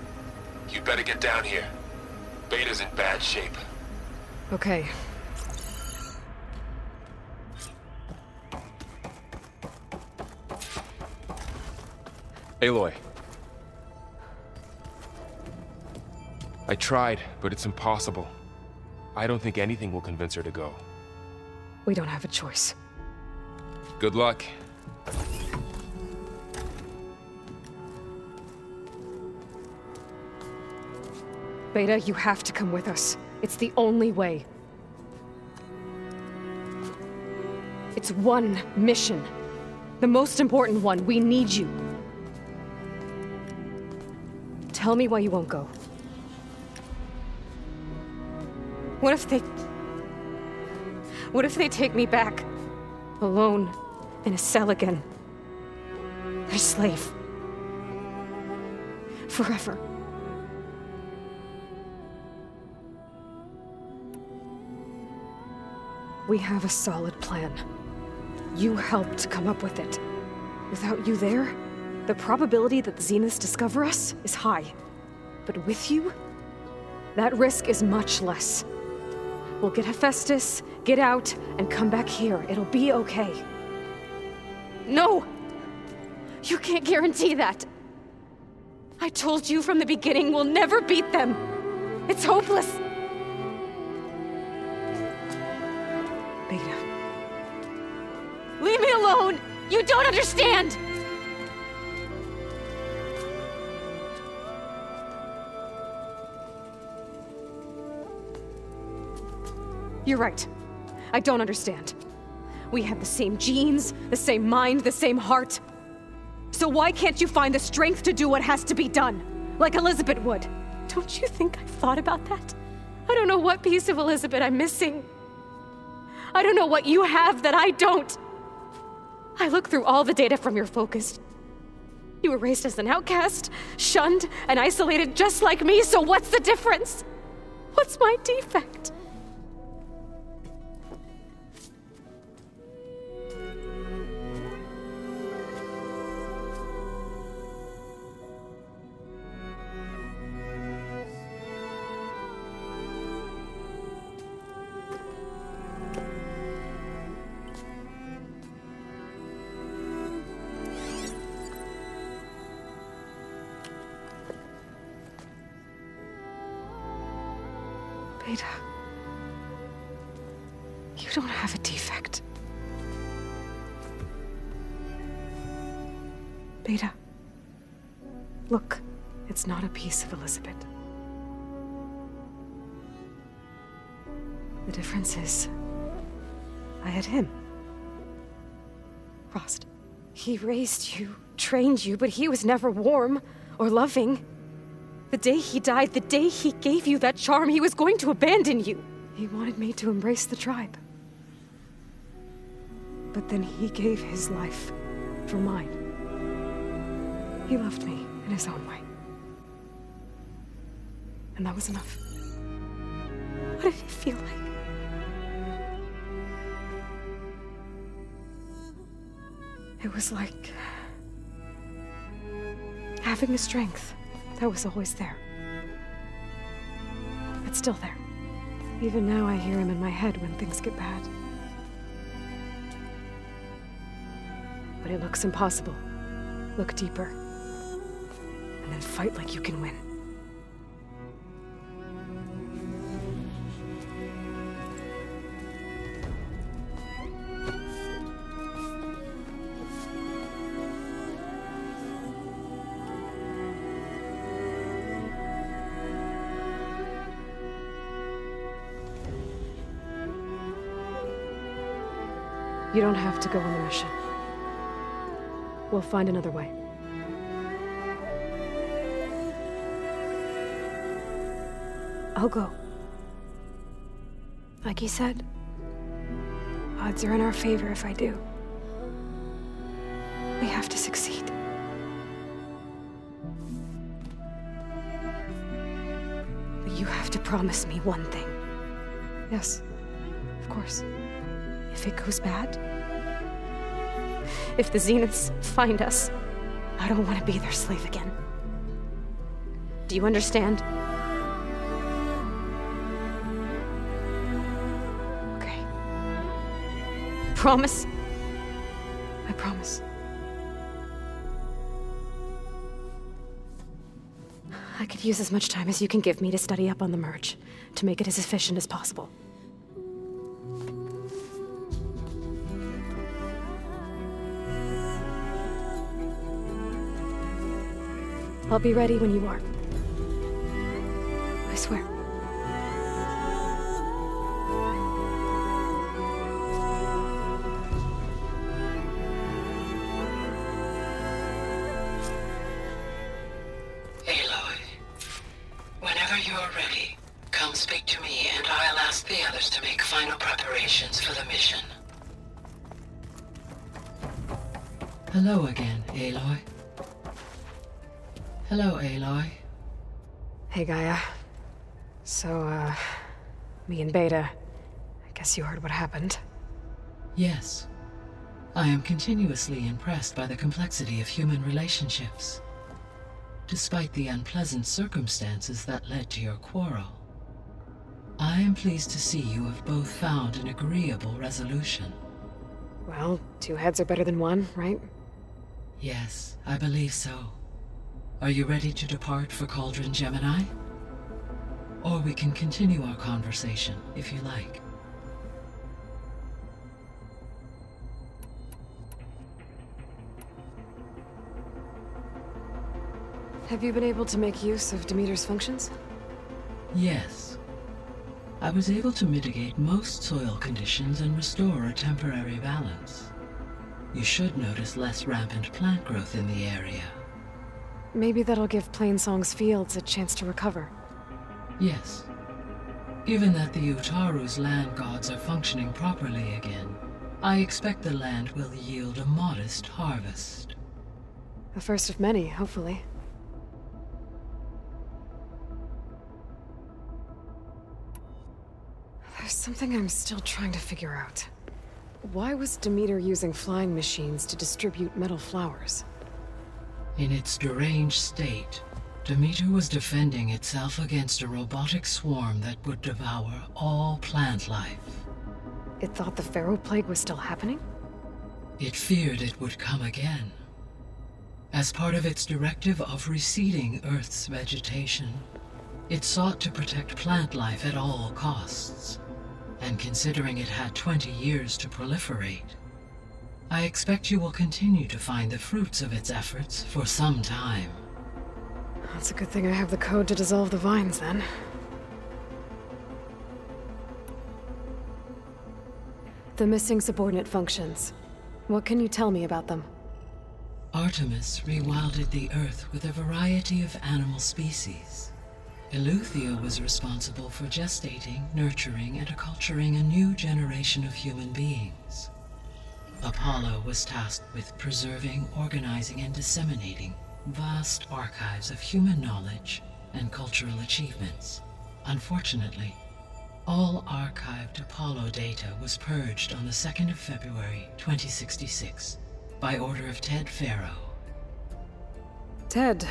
you'd better get down here. Beta's in bad shape. Okay. Aloy. I tried, but it's impossible. I don't think anything will convince her to go. We don't have a choice. Good luck. Beta, you have to come with us. It's the only way. It's one mission. The most important one. We need you. Tell me why you won't go. What if they take me back? Alone, in a cell again. Their slave. Forever. We have a solid plan. You helped come up with it. Without you there, the probability that the Zeniths discover us is high. But with you, that risk is much less. We'll get Hephaestus, get out, and come back here. It'll be okay. No! You can't guarantee that. I told you from the beginning we'll never beat them. It's hopeless. Beta. Leave me alone! You don't understand! You're right. I don't understand. We have the same genes, the same mind, the same heart. So why can't you find the strength to do what has to be done? Like Elizabeth would. Don't you think I've thought about that? I don't know what piece of Elizabeth I'm missing. I don't know what you have that I don't. I looked through all the data from your focus. You were raised as an outcast, shunned, and isolated just like me, so what's the difference? What's my defect? Beta, you don't have a defect. Beta, look, it's not a piece of Elizabeth. The difference is, I had him. Frost. He raised you, trained you, but he was never warm or loving. The day he died, the day he gave you that charm, he was going to abandon you. He wanted me to embrace the tribe. But then he gave his life for mine. He loved me in his own way. And that was enough. What did it feel like? It was like having a strength that was always there. It's still there. Even now I hear him in my head when things get bad. But it looks impossible. Look deeper. And then fight like you can win. You don't have to go on the mission. We'll find another way. I'll go. Like you said, odds are in our favor if I do. We have to succeed. But you have to promise me one thing. Yes, of course. If it goes bad, if the Zeniths find us, I don't want to be their slave again. Do you understand? Okay. Promise? I promise. I could use as much time as you can give me to study up on the merge, to make it as efficient as possible. I'll be ready when you are. I swear. Aloy, whenever you're ready, come speak to me and I'll ask the others to make final preparations for the mission. Hello again, Aloy. Hello, Aloy. Hey, Gaia. So, me and Beta, I guess you heard what happened. Yes. I am continuously impressed by the complexity of human relationships. Despite the unpleasant circumstances that led to your quarrel, I am pleased to see you have both found an agreeable resolution. Well, 2 heads are better than 1, right? Yes, I believe so. Are you ready to depart for Cauldron Gemini? Or we can continue our conversation, if you like. Have you been able to make use of Demeter's functions? Yes. I was able to mitigate most soil conditions and restore a temporary balance. You should notice less rampant plant growth in the area. Maybe that'll give Plainsong's fields a chance to recover. Yes. Given that the Utaru's land gods are functioning properly again, I expect the land will yield a modest harvest. The first of many, hopefully. There's something I'm still trying to figure out. Why was Demeter using flying machines to distribute metal flowers? In its deranged state, Demeter was defending itself against a robotic swarm that would devour all plant life. It thought the Pharaoh Plague was still happening? It feared it would come again. As part of its directive of reseeding Earth's vegetation, it sought to protect plant life at all costs. And considering it had 20 years to proliferate, I expect you will continue to find the fruits of its efforts for some time. That's a good thing I have the code to dissolve the vines, then. The missing subordinate functions. What can you tell me about them? Artemis rewilded the Earth with a variety of animal species. Eleuthia was responsible for gestating, nurturing, and acculturating a new generation of human beings. Apollo was tasked with preserving, organizing, and disseminating vast archives of human knowledge and cultural achievements. Unfortunately, all archived Apollo data was purged on the 2nd of February, 2066, by order of Ted Faro. Ted.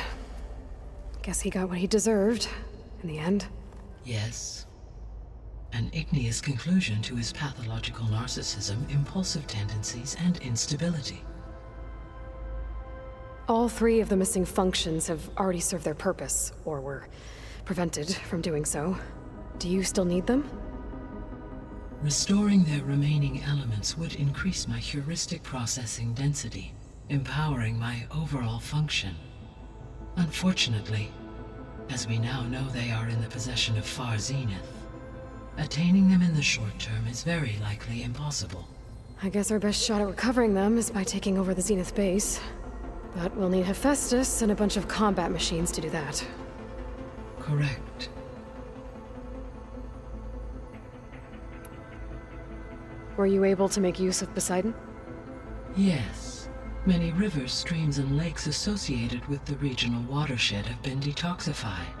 Guess he got what he deserved, in the end. Yes. An igneous conclusion to his pathological narcissism, impulsive tendencies, and instability. All 3 of the missing functions have already served their purpose, or were prevented from doing so. Do you still need them? Restoring their remaining elements would increase my heuristic processing density, empowering my overall function. Unfortunately, as we now know they are in the possession of Far Zenith, attaining them in the short term is very likely impossible. I guess our best shot at recovering them is by taking over the Zenith base. But we'll need Hephaestus and a bunch of combat machines to do that. Correct. Were you able to make use of Poseidon? Yes. Many rivers, streams, and lakes associated with the regional watershed have been detoxified.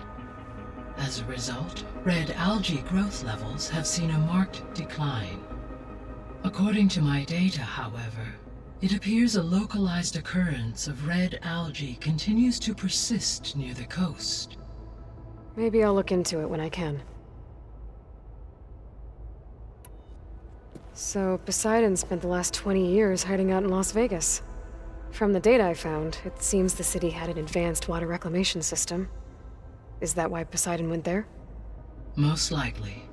As a result, red algae growth levels have seen a marked decline. According to my data, however, it appears a localized occurrence of red algae continues to persist near the coast. Maybe I'll look into it when I can. So, Poseidon spent the last 20 years hiding out in Las Vegas. From the data I found, it seems the city had an advanced water reclamation system. Is that why Poseidon went there? Most likely.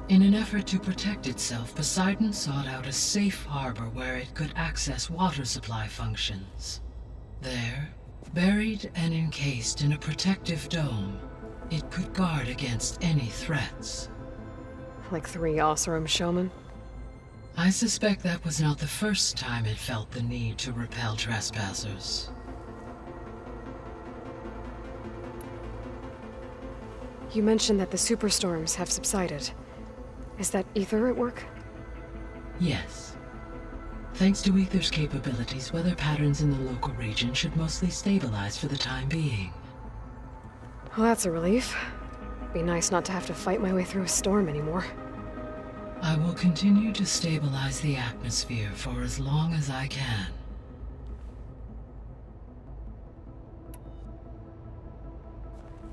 In an effort to protect itself, Poseidon sought out a safe harbor where it could access water supply functions. There, buried and encased in a protective dome, it could guard against any threats. Like 3 Oseram showmen? I suspect that was not the first time it felt the need to repel trespassers. You mentioned that the superstorms have subsided. Is that Ether at work? Yes. Thanks to Ether's capabilities, weather patterns in the local region should mostly stabilize for the time being. Well, that's a relief. Be nice not to have to fight my way through a storm anymore. I will continue to stabilize the atmosphere for as long as I can.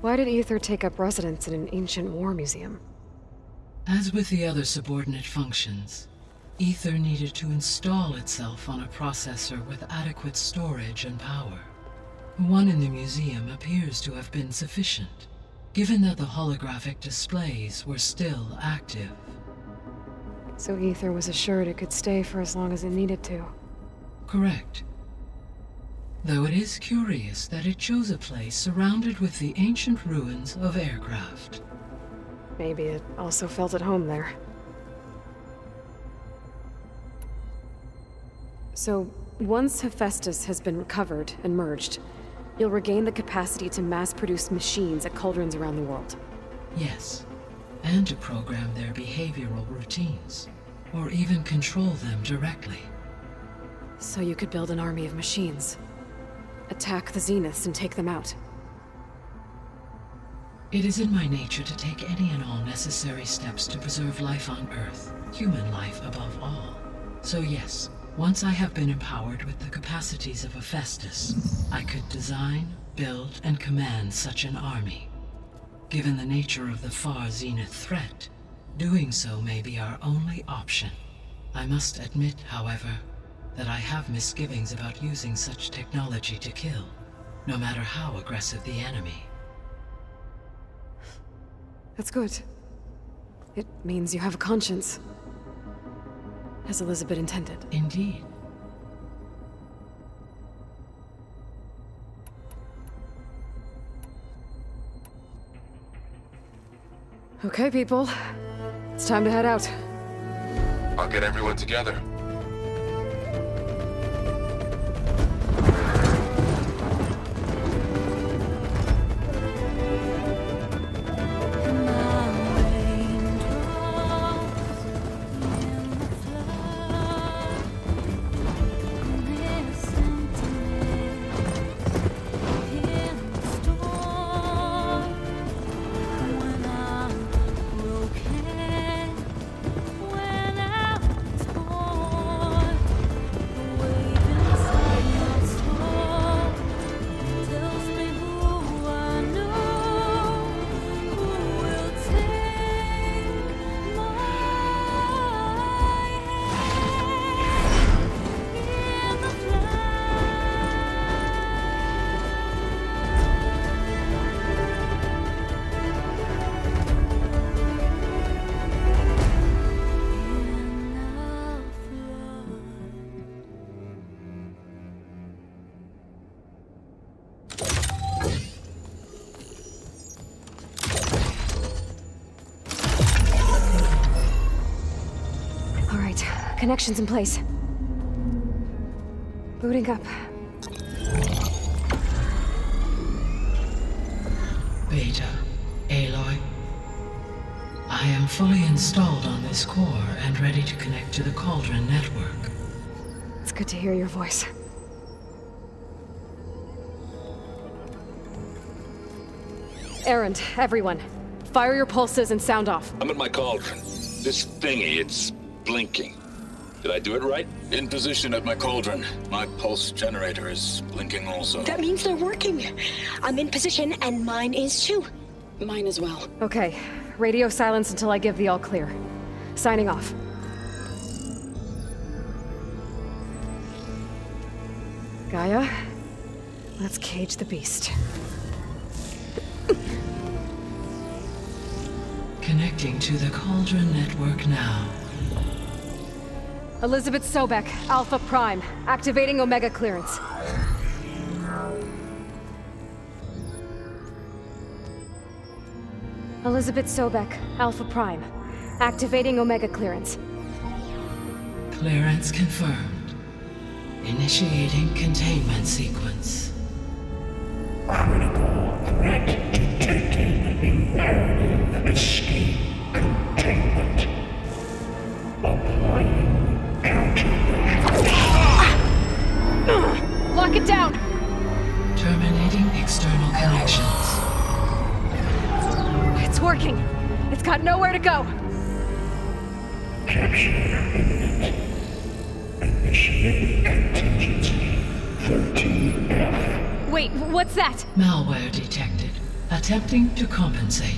Why did Aether take up residence in an ancient war museum? As with the other subordinate functions, Aether needed to install itself on a processor with adequate storage and power. One in the museum appears to have been sufficient, given that the holographic displays were still active. So Aether was assured it could stay for as long as it needed to. Correct. Though it is curious that it chose a place surrounded with the ancient ruins of aircraft. Maybe it also felt at home there. So, once Hephaestus has been recovered and merged, you'll regain the capacity to mass-produce machines at cauldrons around the world. Yes, and to program their behavioral routines, or even control them directly. So you could build an army of machines, attack the Zeniths and take them out. It is in my nature to take any and all necessary steps to preserve life on Earth, human life above all. So yes, once I have been empowered with the capacities of Hephaestus, I could design, build, and command such an army. Given the nature of the far Zenith threat, doing so may be our only option. I must admit, however, that I have misgivings about using such technology to kill, no matter how aggressive the enemy. That's good. It means you have a conscience. As Elizabeth intended. Indeed. Okay, people. It's time to head out. I'll get everyone together. Connections in place. Booting up. Beta, Aloy. I am fully installed on this core and ready to connect to the Cauldron network. It's good to hear your voice. Erend, everyone. Fire your pulses and sound off. I'm at my Cauldron. This thingy, it's blinking. Did I do it right? In position at my Cauldron. My pulse generator is blinking also. That means they're working. I'm in position and mine is too. Mine as well. Okay. Radio silence until I give the all clear. Signing off. Gaia, let's cage the beast. Connecting to the Cauldron network now. Elizabeth Sobek, Alpha Prime, activating Omega clearance. Elizabeth Sobek, Alpha Prime, activating Omega clearance. Clearance confirmed. Initiating containment sequence. Critical threat detected. Imperative escape containment. Applying Lock it down! Terminating external connections. It's working! It's got nowhere to go! Capture imminent. Initiate contingency 13F. Wait, what's that? Malware detected. Attempting to compensate.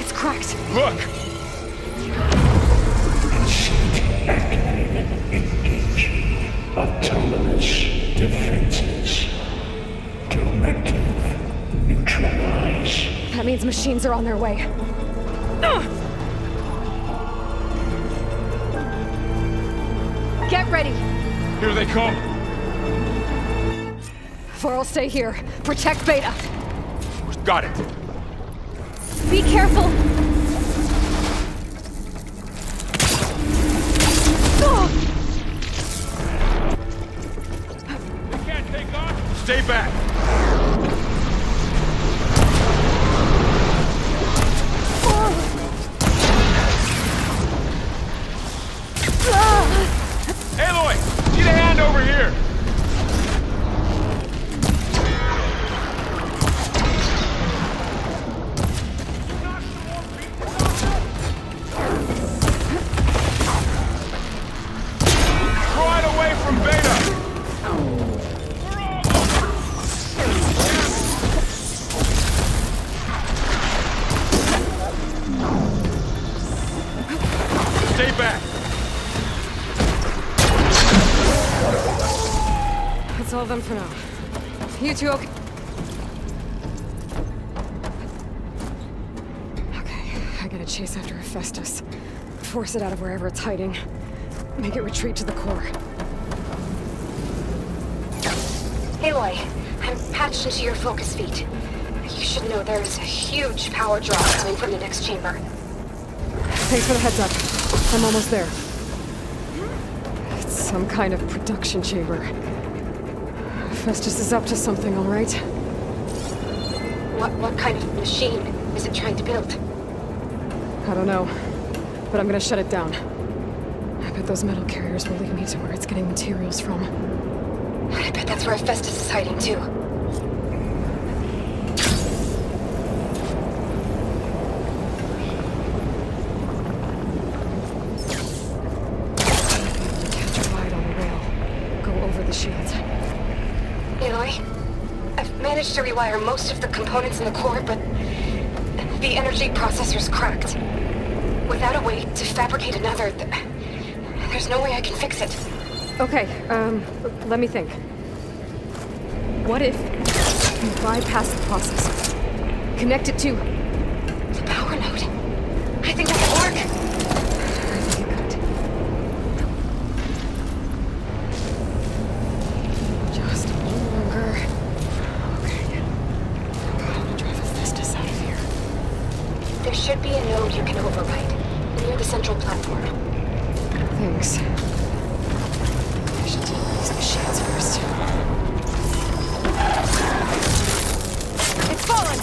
It's cracked. Look! Engage. Autonomous defenses. Directive. Neutralize. That means machines are on their way. Get ready! Here they come! Varl, stay here. Protect Beta. Got it. Be careful! You can't take off! Stay back! Aloy! Need a hand over here! Right away from Beta! Stay back! That's all of them for now. You two okay? Okay, I gotta chase after Hephaestus. Force it out of wherever it's hiding. Make it retreat to the core. Aloy, I'm patched into your focus feed. You should know there's a huge power draw coming from the next chamber. Thanks for the heads up. I'm almost there. It's some kind of production chamber. Festus is up to something, all right? What kind of machine is it trying to build? I don't know, but I'm gonna shut it down. I bet those metal carriers will lead me to where it's getting materials from. I bet that's where Festus is hiding too. Catch a ride on the rail. Go over the shields. Aloy, I've managed to rewire most of the components in the core, but the energy processor's cracked. Without a way to fabricate another, there's no way I can fix it. Okay, let me think. What if you bypass the processor? Connect it to the power node. I think that could work. I think it could. Just a little longer. Okay. How to drive Hephaestus out of here. There should be a node you can override near the central platform. Thanks. I should deal with these machines first. It's fallen!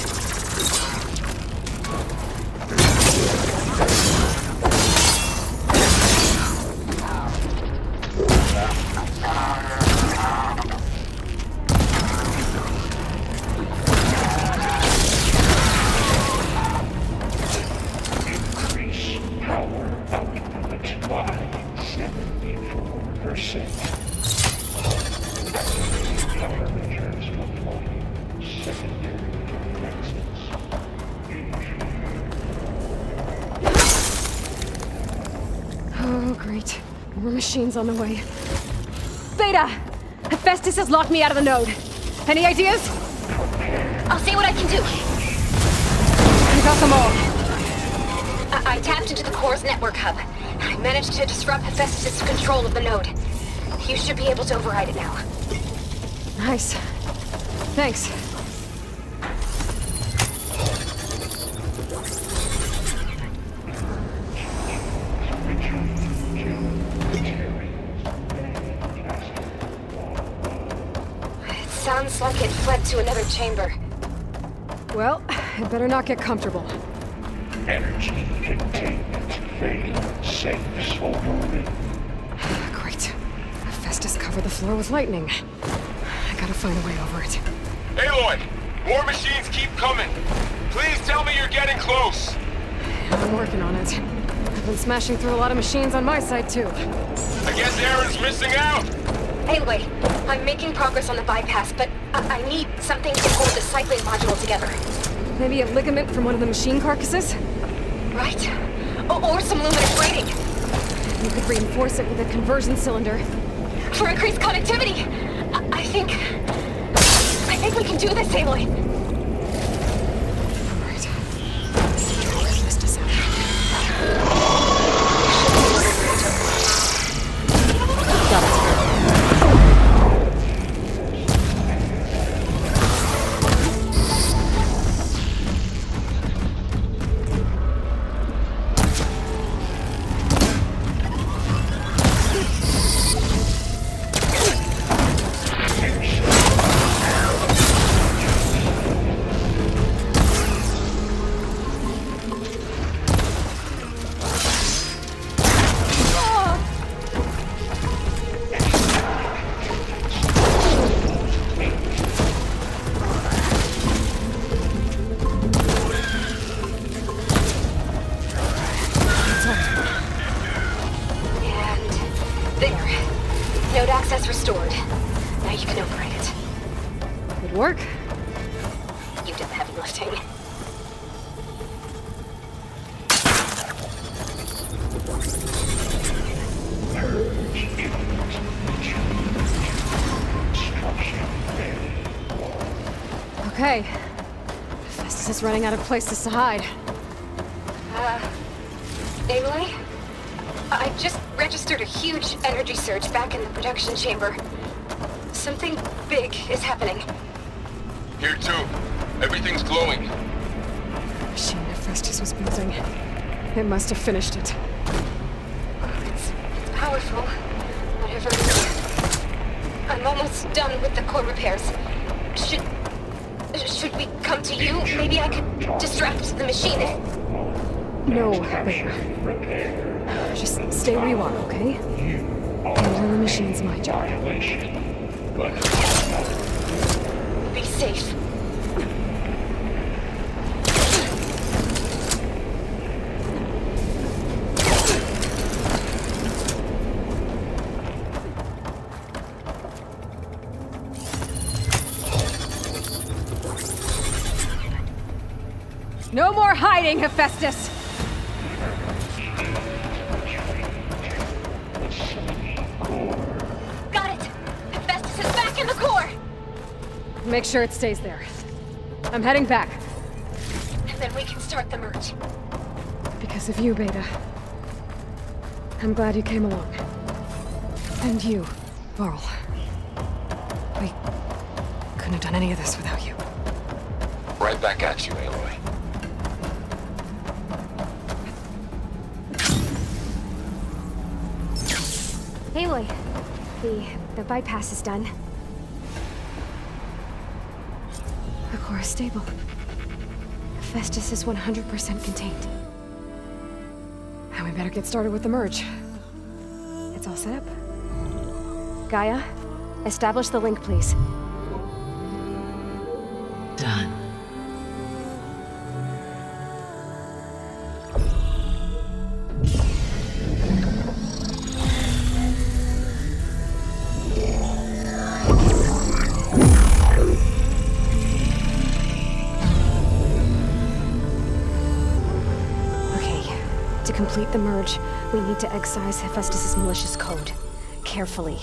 Increase power output by 74%. Power reserves performing secondary access. Oh, great. More machines on the way. Beta! Hephaestus has locked me out of the node. Any ideas? I'll see what I can do. You got them all. I tapped into the core's network hub. I managed to disrupt Hephaestus' control of the node. You should be able to override it now. Nice. Thanks. It sounds like it fled to another chamber. Well, I better not get comfortable. Energy containment failed. Safe for moment. Great. Hephaestus covered the floor with lightning. I gotta find a way over it. Aloy! More machines keep coming. Please tell me you're getting close. I'm working on it. I've been smashing through a lot of machines on my side, too. I guess Aaron's missing out. Aloy, I'm making progress on the bypass, but I need something to hold the cycling module together. Maybe a ligament from one of the machine carcasses? Right. Or some luminous braiding. You could reinforce it with a conversion cylinder. For increased connectivity! I think we can do this, Aloy. Right. Just a second. Got it. Okay. Festus is running out of places to hide. Aloy? I just registered a huge energy surge back in the production chamber. Something big is happening. Here too. Everything's glowing. The machine that Festus was building. It must have finished it. It's powerful. Whatever it is. I'm almost done with the core repairs. Should we come to you? Maybe I could distract the machine. No, Beta. Just stay where you are, okay? Handling the machine's my job. Be safe. No more hiding, Hephaestus! Got it! Hephaestus is back in the core! Make sure it stays there. I'm heading back. And then we can start the merge. Because of you, Beta. I'm glad you came along. And you, Varl. We couldn't have done any of this without you. Right back at you, Aloy. Aloy, the bypass is done. The core is stable. Hephaestus is 100% contained. Now we better get started with the merge. It's all set up. Gaia, establish the link, please. Done. To complete the merge, we need to excise Hephaestus' malicious code. Carefully.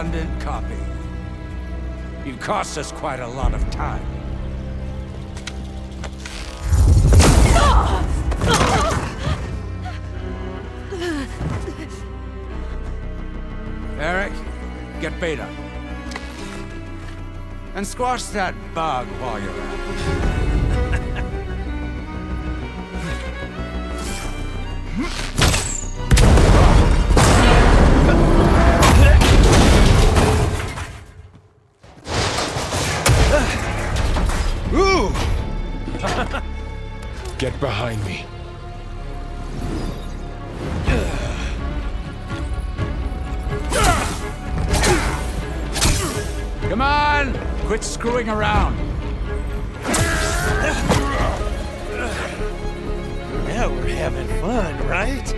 redundant copy. You'd cost us quite a lot of time. Eric, get Beta. And squash that bug while you're at it. Ooh! Get behind me. Come on! Quit screwing around. Now we're having fun, right?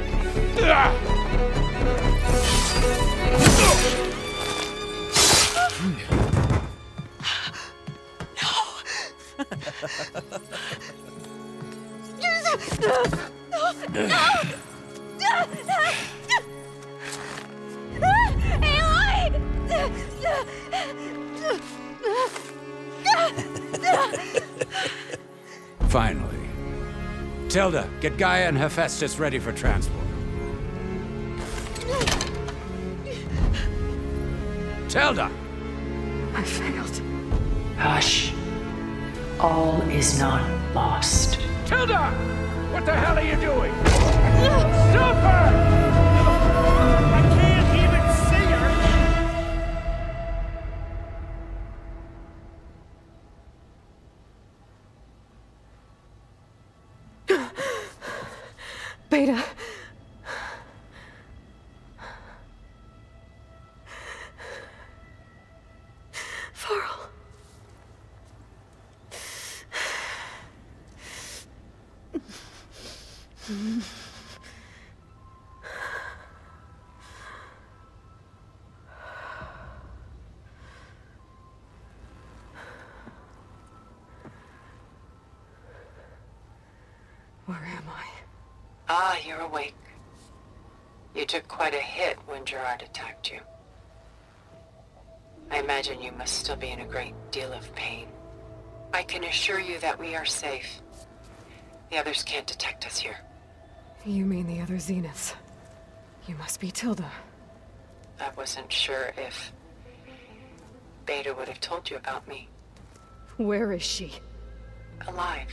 Finally. Tilda, get Gaia and Hephaestus ready for transport. Tilda! I failed. Hush. All is not lost. Tilda! What the hell are you doing? Stop her! I can't even see her! Beta. Varl. Where am I? Ah, you're awake. You took quite a hit when Gerard attacked you. I imagine you must still be in a great deal of pain. I can assure you that we are safe. The others can't detect us here. You mean the other Zeniths? You must be Tilda. I wasn't sure if Beta would have told you about me. Where is she? Alive.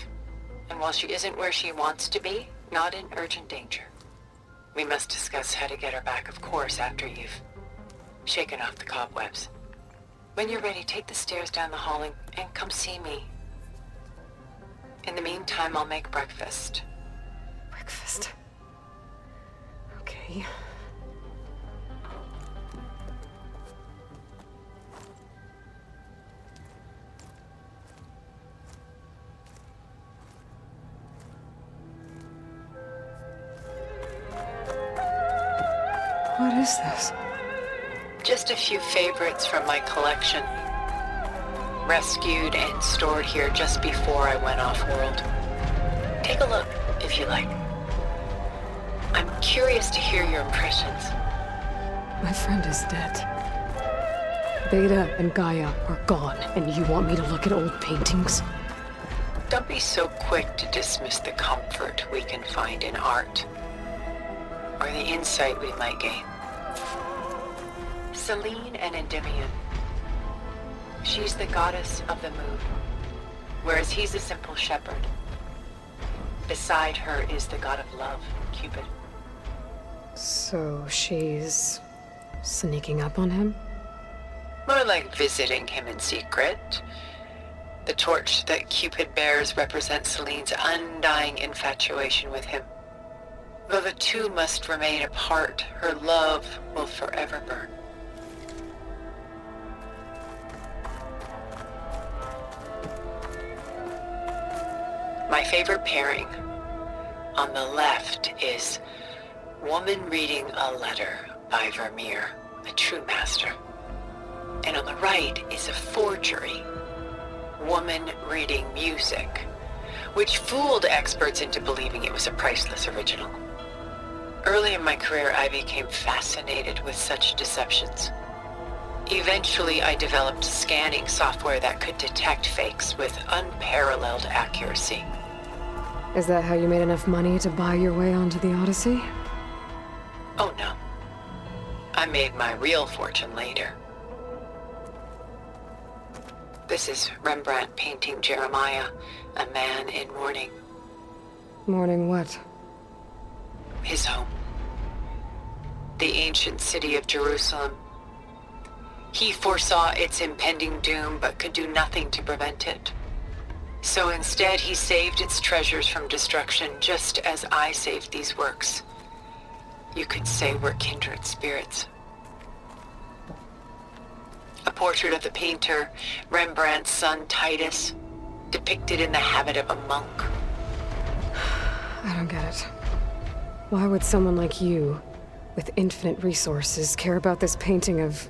And while she isn't where she wants to be, not in urgent danger. We must discuss how to get her back, of course, after you've shaken off the cobwebs. When you're ready, take the stairs down the hall and come see me. In the meantime, I'll make breakfast. Breakfast? Okay. What is this? Just a few favorites from my collection. Rescued and stored here just before I went off-world. Take a look, if you like. I'm curious to hear your impressions. My friend is dead. Beta and Gaia are gone, and you want me to look at old paintings? Don't be so quick to dismiss the comfort we can find in art, or the insight we might gain. Selene and Endymion. She's the goddess of the moon, whereas he's a simple shepherd. Beside her is the god of love, Cupid. So she's sneaking up on him? More like visiting him in secret. The torch that Cupid bears represents Selene's undying infatuation with him. Though the two must remain apart, her love will forever burn. My favorite pairing on the left is Woman Reading a Letter by Vermeer, a true master. And on the right is a forgery, Woman Reading Music, which fooled experts into believing it was a priceless original. Early in my career, I became fascinated with such deceptions. Eventually, I developed scanning software that could detect fakes with unparalleled accuracy. Is that how you made enough money to buy your way onto the Odyssey? Oh no. I made my real fortune later. This is Rembrandt painting Jeremiah, a man in mourning. Mourning what? His home. The ancient city of Jerusalem. He foresaw its impending doom, but could do nothing to prevent it. So instead, he saved its treasures from destruction, just as I saved these works. You could say we're kindred spirits. A portrait of the painter, Rembrandt's son Titus, depicted in the habit of a monk. I don't get it. Why would someone like you, with infinite resources, care about this painting of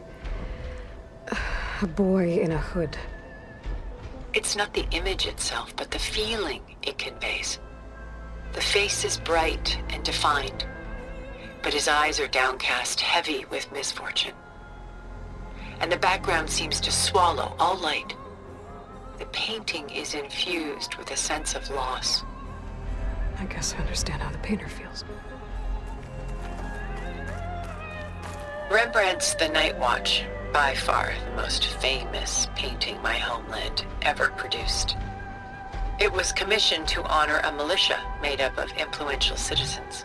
a boy in a hood? It's not the image itself, but the feeling it conveys. The face is bright and defined, but his eyes are downcast, heavy with misfortune. And the background seems to swallow all light. The painting is infused with a sense of loss. I guess I understand how the painter feels. Rembrandt's The Night Watch, by far the most famous painting my homeland ever produced. It was commissioned to honor a militia made up of influential citizens.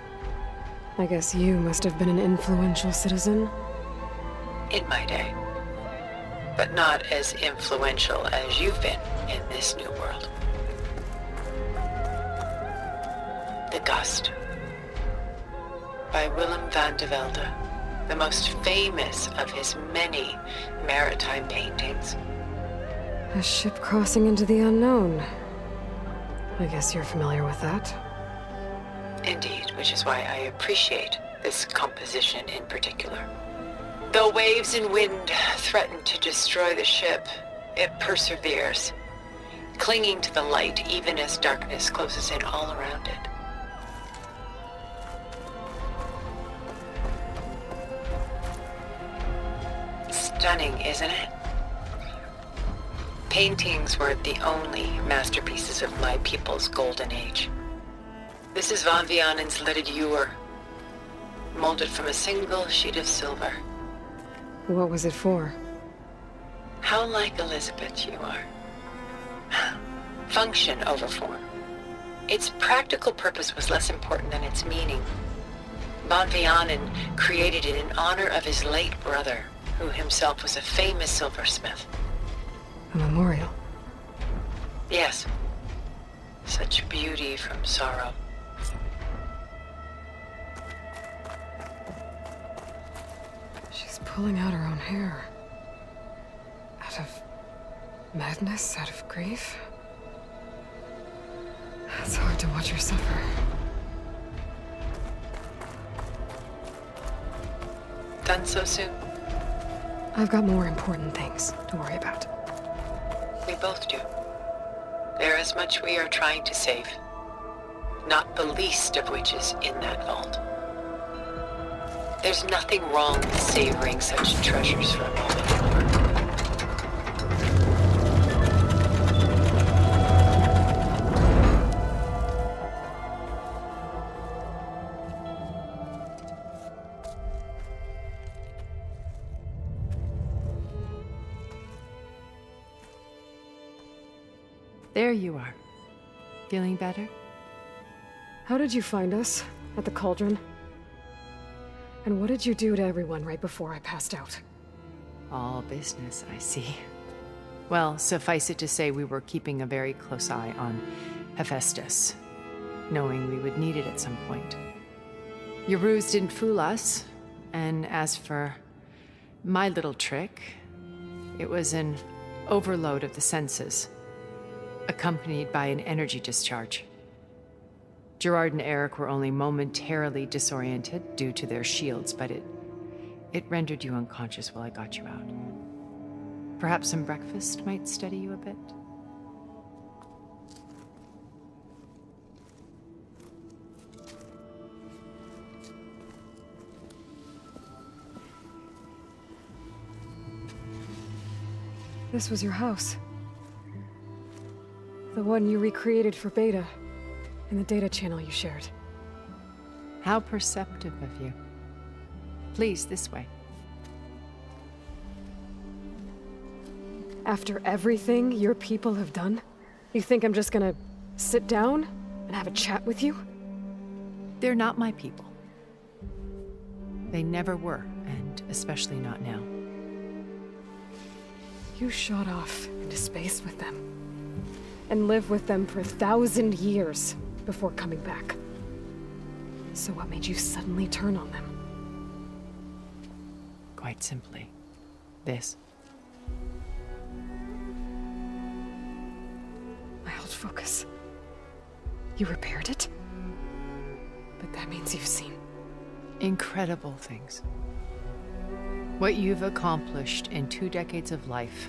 I guess you must have been an influential citizen? In my day. But not as influential as you've been in this new world. The Gust, by Willem van de Velde, the most famous of his many maritime paintings. A ship crossing into the unknown. I guess you're familiar with that. Indeed, which is why I appreciate this composition in particular. Though waves and wind threaten to destroy the ship, it perseveres, clinging to the light even as darkness closes in all around it. Stunning, isn't it? Paintings were the only masterpieces of my people's golden age. This is Van Vianen's Leaded Ewer, molded from a single sheet of silver. What was it for? How like Elizabeth you are. Function over form. Its practical purpose was less important than its meaning. Van Vianen created it in honor of his late brother, who himself was a famous silversmith. A memorial? Yes. Such beauty from sorrow. She's pulling out her own hair. Out of madness, out of grief. It's hard to watch her suffer. Done so soon? I've got more important things to worry about. We both do. There is much we are trying to save. Not the least of which is in that vault. There's nothing wrong with savoring such treasures for a moment. There you are. Feeling better? How did you find us? At the Cauldron? And what did you do to everyone right before I passed out? All business, I see. Well, suffice it to say we were keeping a very close eye on Hephaestus, knowing we would need it at some point. Your ruse didn't fool us, and as for my little trick, it was an overload of the senses, accompanied by an energy discharge. Gerard and Eric were only momentarily disoriented due to their shields, but it rendered you unconscious while I got you out. Perhaps some breakfast might steady you a bit? This was your house. The one you recreated for Beta, in the data channel you shared. How perceptive of you. Please, this way. After everything your people have done, you think I'm just gonna sit down and have a chat with you? They're not my people. They never were, and especially not now. You shot off into space with them, and lived with them for 1,000 years before coming back. So what made you suddenly turn on them? Quite simply, this. My old focus. You repaired it? But that means you've seen incredible things. What you've accomplished in 2 decades of life.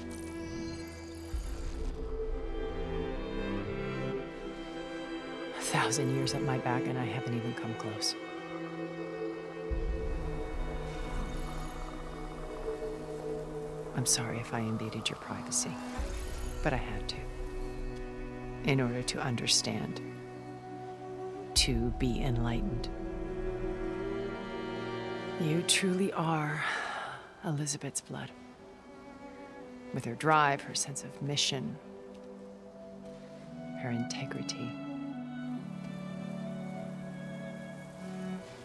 A 1,000 years at my back and I haven't even come close. I'm sorry if I invaded your privacy, but I had to. In order to understand. To be enlightened. You truly are Elizabeth's blood. With her drive, her sense of mission, her integrity.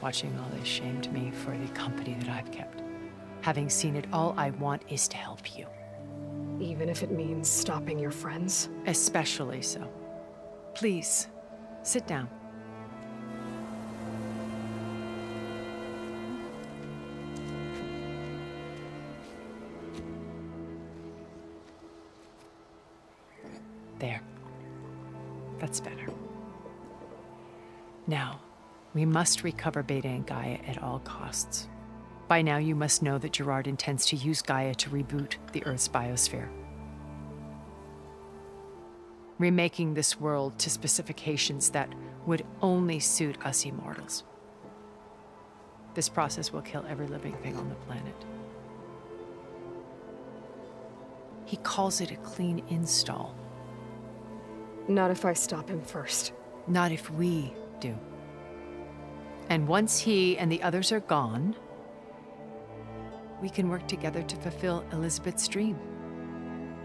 Watching all this shamed me for the company that I've kept. Having seen it, all I want is to help you. Even if it means stopping your friends? Especially so. Please, sit down. There. That's better. Now, we must recover Beta and Gaia at all costs. By now, you must know that Gerard intends to use Gaia to reboot the Earth's biosphere. Remaking this world to specifications that would only suit us immortals. This process will kill every living thing on the planet. He calls it a clean install. Not if I stop him first. Not if we do. And once he and the others are gone, we can work together to fulfill Elizabeth's dream.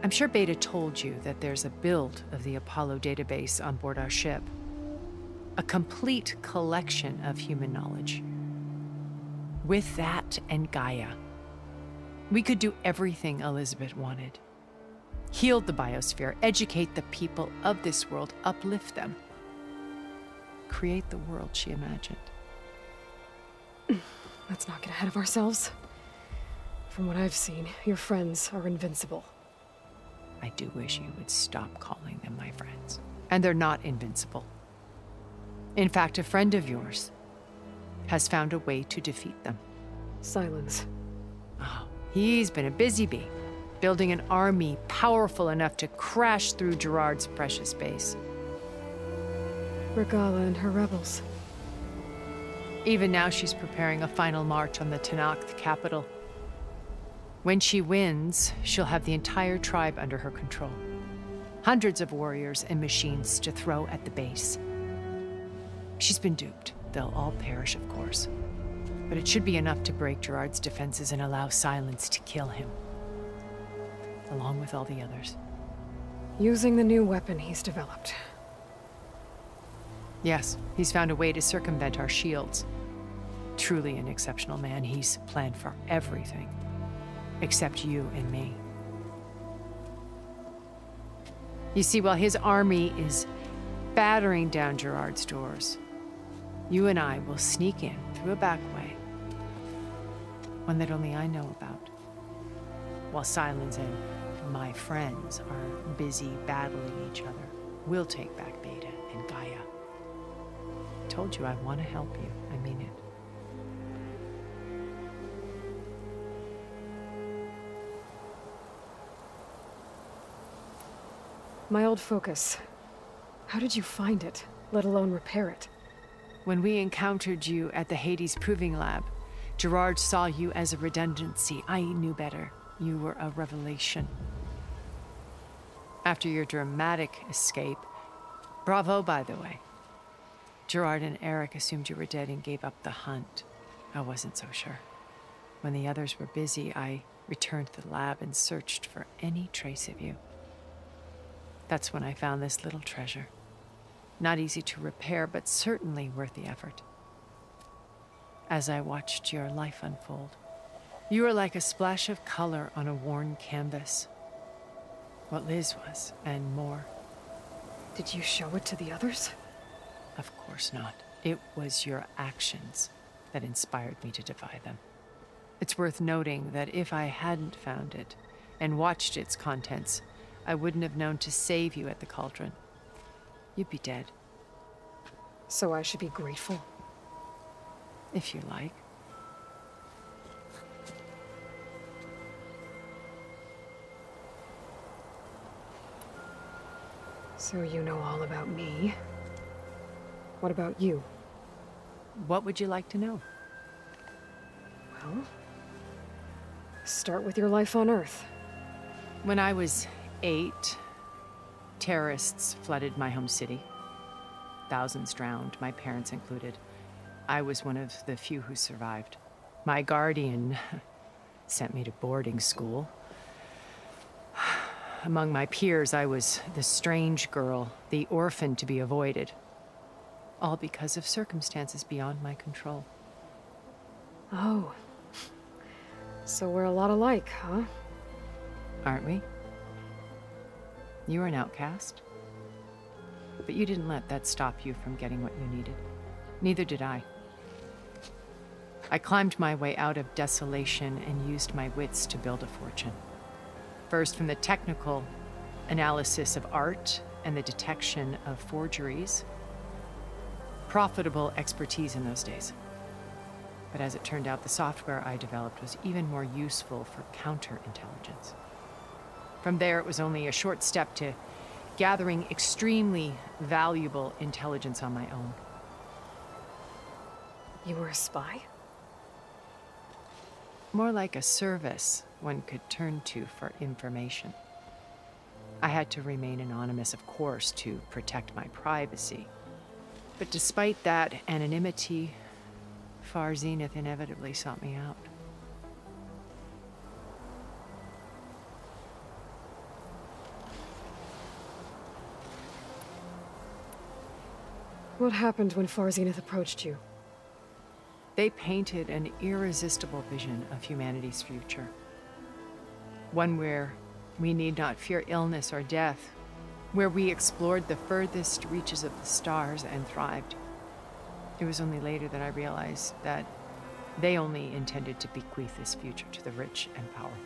I'm sure Beta told you that there's a build of the Apollo database on board our ship. A complete collection of human knowledge. With that and Gaia, we could do everything Elizabeth wanted. Heal the biosphere, educate the people of this world, uplift them. Create the world she imagined. Let's not get ahead of ourselves. From what I've seen, your friends are invincible. I do wish you would stop calling them my friends. And they're not invincible. In fact, a friend of yours has found a way to defeat them. Silence. Oh, he's been a busy bee, building an army powerful enough to crash through Gerard's precious base. Regala and her rebels. Even now she's preparing a final march on the Tenakth capital. When she wins, she'll have the entire tribe under her control. Hundreds of warriors and machines to throw at the base. She's been duped. They'll all perish, of course. But it should be enough to break Gerard's defenses and allow Silence to kill him. Along with all the others. Using the new weapon he's developed. Yes, he's found a way to circumvent our shields. Truly an exceptional man. He's planned for everything. Except you and me. You see, while his army is battering down Gerard's doors, you and I will sneak in through a back way. One that only I know about. While Silence and my friends are busy battling each other, we'll take back Beta and Gaia. I told you I want to help you. I mean it. My old focus. How did you find it, let alone repair it? When we encountered you at the Hades Proving Lab, Gerard saw you as a redundancy. I knew better. You were a revelation. After your dramatic escape, bravo, by the way. Gerard and Eric assumed you were dead and gave up the hunt. I wasn't so sure. When the others were busy, I returned to the lab and searched for any trace of you. That's when I found this little treasure. Not easy to repair, but certainly worth the effort. As I watched your life unfold, you were like a splash of color on a worn canvas. What Liz was, and more. Did you show it to the others? Of course not. It was your actions that inspired me to defy them. It's worth noting that if I hadn't found it and watched its contents, I wouldn't have known to save you at the Cauldron. You'd be dead. So I should be grateful? If you like. So you know all about me. What about you? What would you like to know? Well, start with your life on Earth. When I was 8, terrorists flooded my home city. Thousands drowned, my parents included. I was one of the few who survived. My guardian sent me to boarding school. Among my peers, I was the strange girl, the orphan to be avoided. All because of circumstances beyond my control. Oh. So we're a lot alike, huh? Aren't we? You were an outcast. But you didn't let that stop you from getting what you needed. Neither did I. I climbed my way out of desolation and used my wits to build a fortune. First, from the technical analysis of art and the detection of forgeries. Profitable expertise in those days. But as it turned out, the software I developed was even more useful for counterintelligence. From there, it was only a short step to gathering extremely valuable intelligence on my own. You were a spy? More like a service one could turn to for information. I had to remain anonymous, of course, to protect my privacy. But despite that anonymity, Far Zenith inevitably sought me out. What happened when Far Zenith approached you? They painted an irresistible vision of humanity's future. One where we need not fear illness or death, where we explored the furthest reaches of the stars and thrived. It was only later that I realized that they only intended to bequeath this future to the rich and powerful.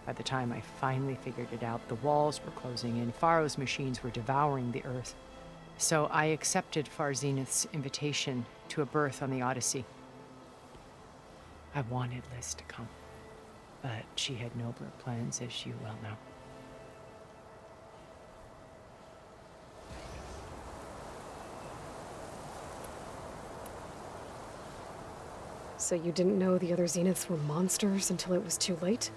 By the time I finally figured it out, the walls were closing in, Pharaoh's machines were devouring the Earth. So I accepted Far Zenith's invitation to a berth on the Odyssey. I wanted Liz to come, but she had nobler plans, as you well know. So you didn't know the other Zeniths were monsters until it was too late?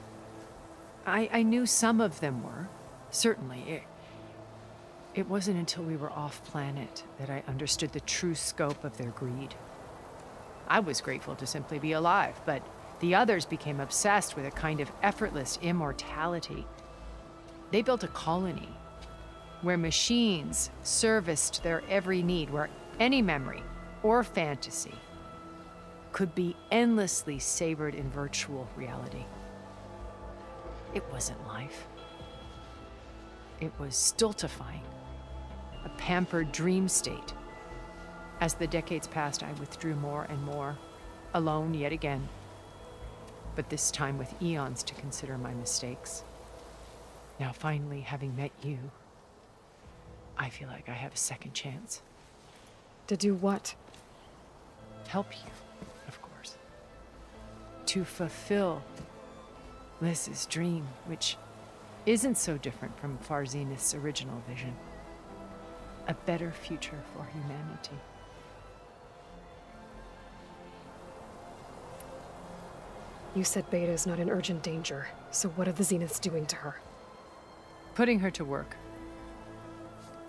I knew some of them were, certainly. It wasn't until we were off-planet that I understood the true scope of their greed. I was grateful to simply be alive, but the others became obsessed with a kind of effortless immortality. They built a colony where machines serviced their every need, where any memory or fantasy could be endlessly savored in virtual reality. It wasn't life. It was stultifying, a pampered dream state. As the decades passed, I withdrew more and more, alone yet again, but this time with eons to consider my mistakes. Now finally, having met you, I feel like I have a second chance. To do what? Help you, of course. To fulfill Liz's dream, which isn't so different from Far Zenith's original vision. A better future for humanity. You said Beta is not in urgent danger, so what are the Zeniths doing to her? Putting her to work.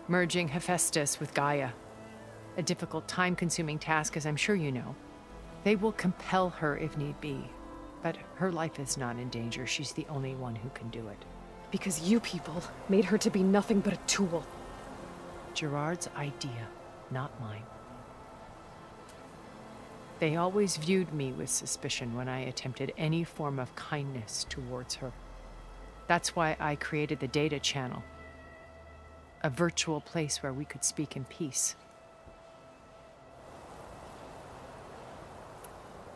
Merging Hephaestus with Gaia. A difficult, time-consuming task, as I'm sure you know. They will compel her if need be. But her life is not in danger. She's the only one who can do it. Because you people made her to be nothing but a tool. Gerard's idea, not mine. They always viewed me with suspicion when I attempted any form of kindness towards her. That's why I created the data channel. A virtual place where we could speak in peace.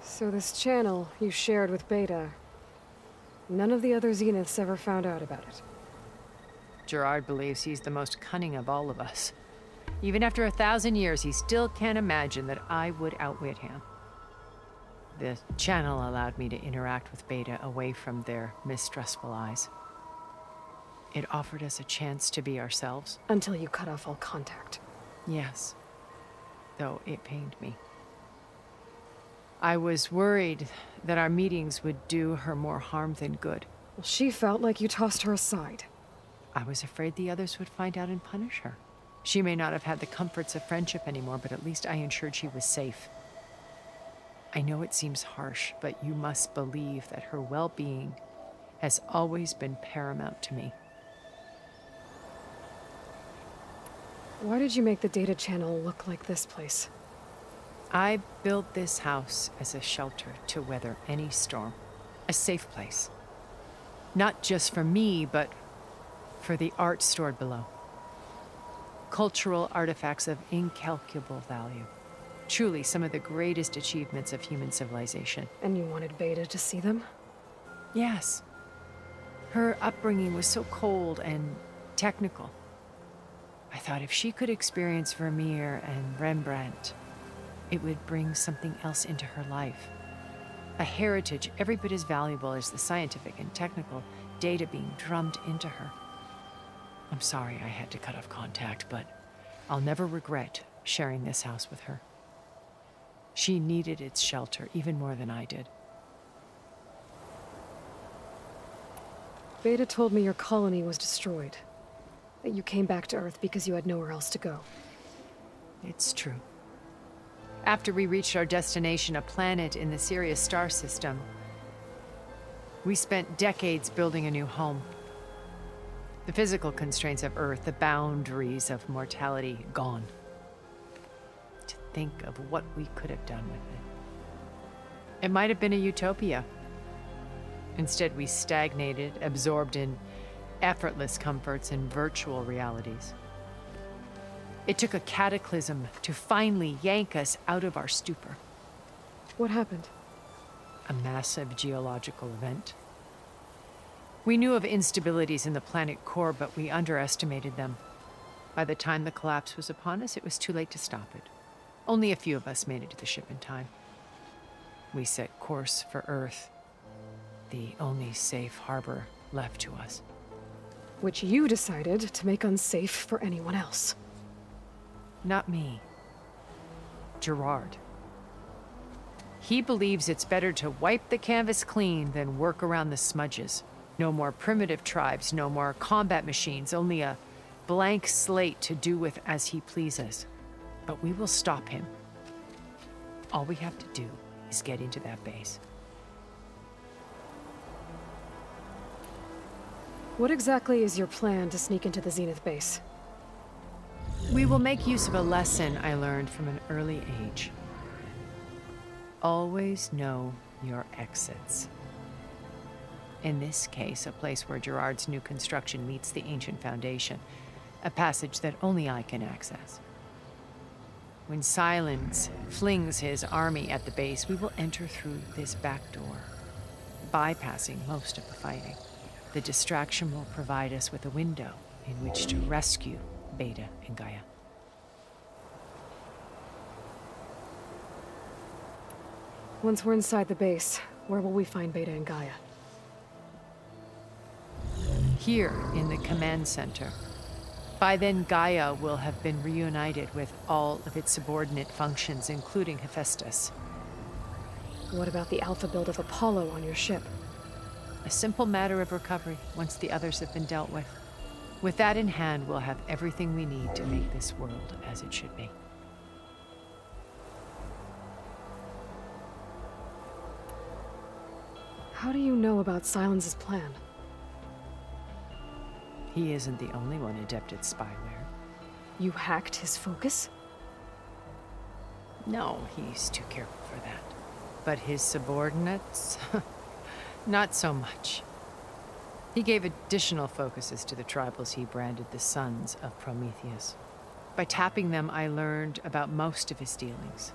So this channel you shared with Beta, none of the other Zeniths ever found out about it. Gerard believes he's the most cunning of all of us. Even after 1,000 years, he still can't imagine that I would outwit him. The channel allowed me to interact with Beta away from their mistrustful eyes. It offered us a chance to be ourselves. Until you cut off all contact. Yes. Though it pained me. I was worried that our meetings would do her more harm than good. Well, she felt like you tossed her aside. I was afraid the others would find out and punish her. She may not have had the comforts of friendship anymore, but at least I ensured she was safe. I know it seems harsh, but you must believe that her well-being has always been paramount to me. Why did you make the data channel look like this place? I built this house as a shelter to weather any storm. A safe place. Not just for me, but for the art stored below. Cultural artifacts of incalculable value. Truly some of the greatest achievements of human civilization. And you wanted Beta to see them? Yes. Her upbringing was so cold and technical. I thought if she could experience Vermeer and Rembrandt, it would bring something else into her life. A heritage every bit as valuable as the scientific and technical data being drummed into her. I'm sorry I had to cut off contact, but I'll never regret sharing this house with her. She needed its shelter even more than I did. Beta told me your colony was destroyed. That you came back to Earth because you had nowhere else to go. It's true. After we reached our destination, a planet in the Sirius star system, we spent decades building a new home. The physical constraints of Earth, the boundaries of mortality, gone. To think of what we could have done with it. It might have been a utopia. Instead, we stagnated, absorbed in effortless comforts and virtual realities. It took a cataclysm to finally yank us out of our stupor. What happened? A massive geological event. We knew of instabilities in the planet core, but we underestimated them. By the time the collapse was upon us, it was too late to stop it. Only a few of us made it to the ship in time. We set course for Earth, the only safe harbor left to us. Which you decided to make unsafe for anyone else. Not me. Gerard. He believes it's better to wipe the canvas clean than work around the smudges. No more primitive tribes, no more combat machines, only a blank slate to do with as he pleases. But we will stop him. All we have to do is get into that base. What exactly is your plan to sneak into the Zenith base? We will make use of a lesson I learned from an early age. Always know your exits. In this case, a place where Gerard's new construction meets the ancient foundation, a passage that only I can access. When Silence flings his army at the base, we will enter through this back door, bypassing most of the fighting. The distraction will provide us with a window in which to rescue Beta and Gaia. Once we're inside the base, where will we find Beta and Gaia? Here, in the command center. By then, Gaia will have been reunited with all of its subordinate functions, including Hephaestus. What about the alpha build of Apollo on your ship? A simple matter of recovery once the others have been dealt with. With that in hand, we'll have everything we need to make this world as it should be. How do you know about Silence's plan? He isn't the only one adept at spyware. You hacked his focus? No, he's too careful for that. But his subordinates? Not so much. He gave additional focuses to the tribals he branded the Sons of Prometheus. By tapping them, I learned about most of his dealings.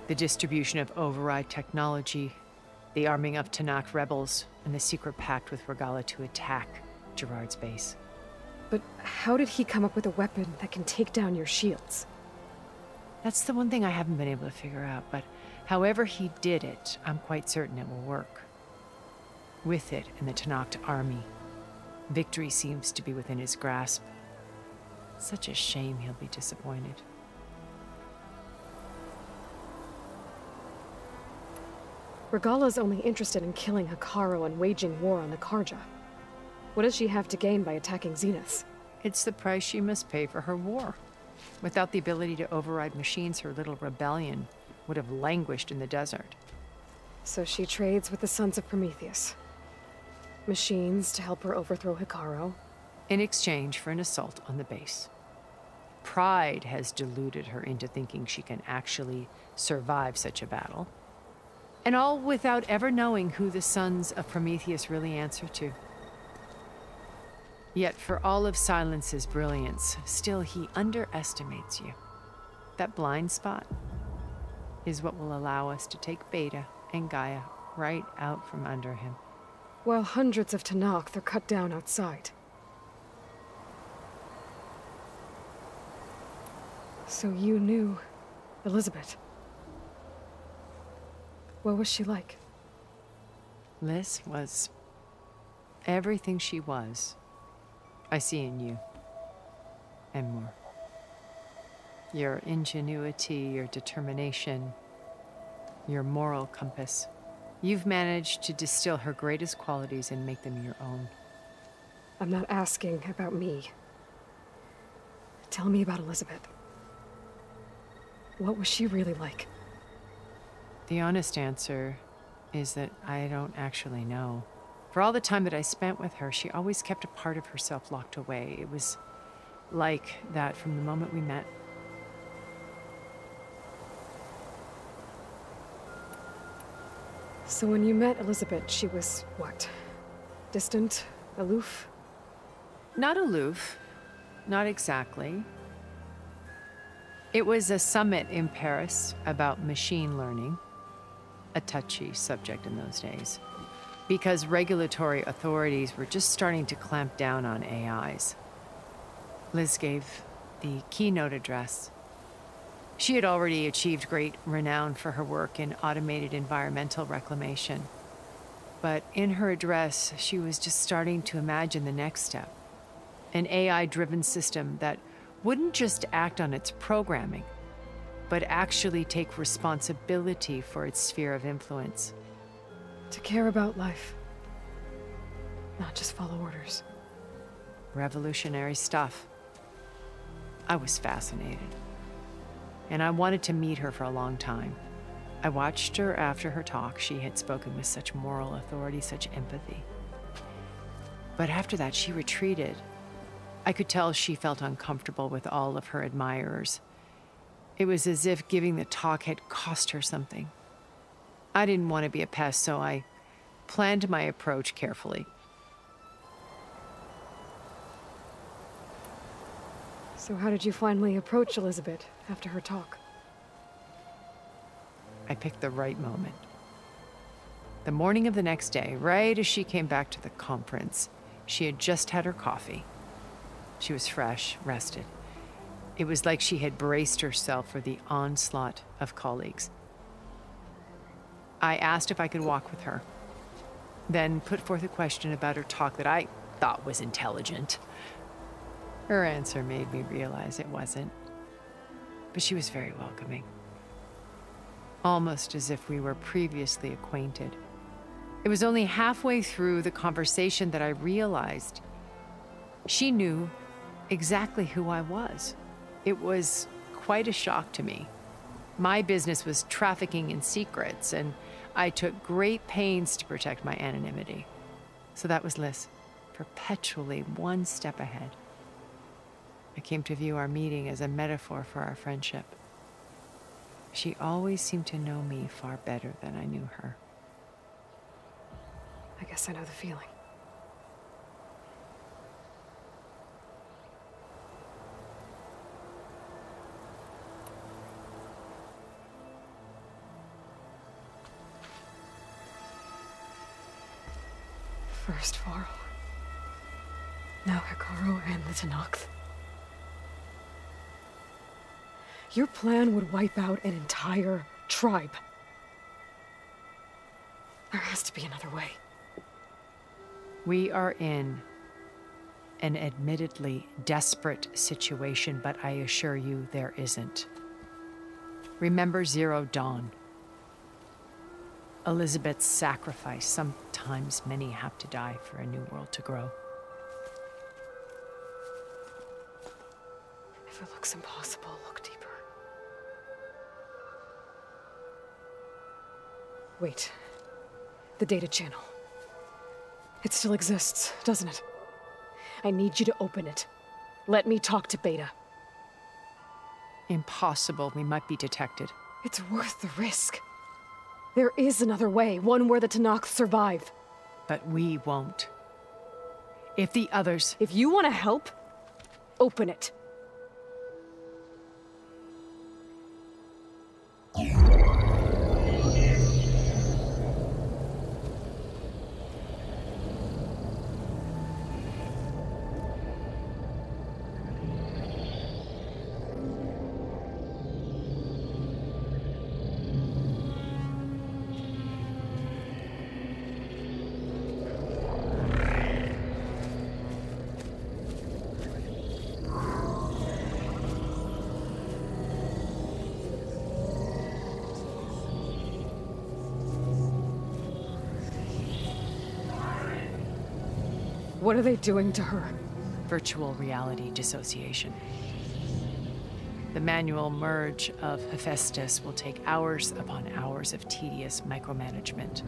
The distribution of override technology, the arming of Tenakth rebels, and the secret pact with Regalla to attack Gerard's base. But how did he come up with a weapon that can take down your shields? That's the one thing I haven't been able to figure out, but however he did it, I'm quite certain it will work. With it and the Tenakth army, victory seems to be within his grasp. Such a shame he'll be disappointed. Regalla's only interested in killing Hekarro and waging war on the Karja. What does she have to gain by attacking Zenith? It's the price she must pay for her war. Without the ability to override machines, her little rebellion would have languished in the desert. So she trades with the Sons of Prometheus. Machines to help her overthrow Hekarro. In exchange for an assault on the base. Pride has deluded her into thinking she can actually survive such a battle. And all without ever knowing who the Sons of Prometheus really answer to. Yet for all of Silence's brilliance, still he underestimates you. That blind spot is what will allow us to take Beta and Gaia right out from under him. While hundreds of Tenakth are cut down outside. So you knew Elizabeth. What was she like? Liz was everything she was. I see in you. And more. Your ingenuity, your determination, your moral compass. You've managed to distill her greatest qualities and make them your own. I'm not asking about me. Tell me about Elizabeth. What was she really like? The honest answer is that I don't actually know. For all the time that I spent with her, she always kept a part of herself locked away. It was like that from the moment we met. So when you met Elizabeth, she was what? Distant? Aloof? Not aloof. Not exactly. It was a summit in Paris about machine learning. A touchy subject in those days. Because regulatory authorities were just starting to clamp down on AIs. Liz gave the keynote address. She had already achieved great renown for her work in automated environmental reclamation. But in her address, she was just starting to imagine the next step. An AI-driven system that wouldn't just act on its programming, but actually take responsibility for its sphere of influence. To care about life. Not just follow orders. Revolutionary stuff. I was fascinated. And I wanted to meet her for a long time. I watched her after her talk. She had spoken with such moral authority, such empathy. But after that, she retreated. I could tell she felt uncomfortable with all of her admirers. It was as if giving the talk had cost her something. I didn't want to be a pest, so I planned my approach carefully. So how did you finally approach Elizabeth after her talk? I picked the right moment. The morning of the next day, right as she came back to the conference, she had just had her coffee. She was fresh, rested. It was like she had braced herself for the onslaught of colleagues. I asked if I could walk with her, then put forth a question about her talk that I thought was intelligent. Her answer made me realize it wasn't, but she was very welcoming. Almost as if we were previously acquainted. It was only halfway through the conversation that I realized she knew exactly who I was. It was quite a shock to me. My business was trafficking in secrets, and I took great pains to protect my anonymity. So that was Liz, perpetually one step ahead. I came to view our meeting as a metaphor for our friendship. She always seemed to know me far better than I knew her. I guess I know the feeling. First Varl. Now Hekarro and the Tenakth. Your plan would wipe out an entire tribe. There has to be another way. We are in an admittedly desperate situation, but I assure you there isn't. Remember Zero Dawn. Elizabeth's sacrifice. Sometimes many have to die for a new world to grow. If it looks impossible, look deeper. Wait. The data channel. It still exists, doesn't it? I need you to open it. Let me talk to Beta. Impossible. We might be detected. It's worth the risk. There is another way, one where the Tenakth survive. But we won't. If the others... If you want to help, open it. What are they doing to her? Virtual reality dissociation. The manual merge of Hephaestus will take hours upon hours of tedious micromanagement.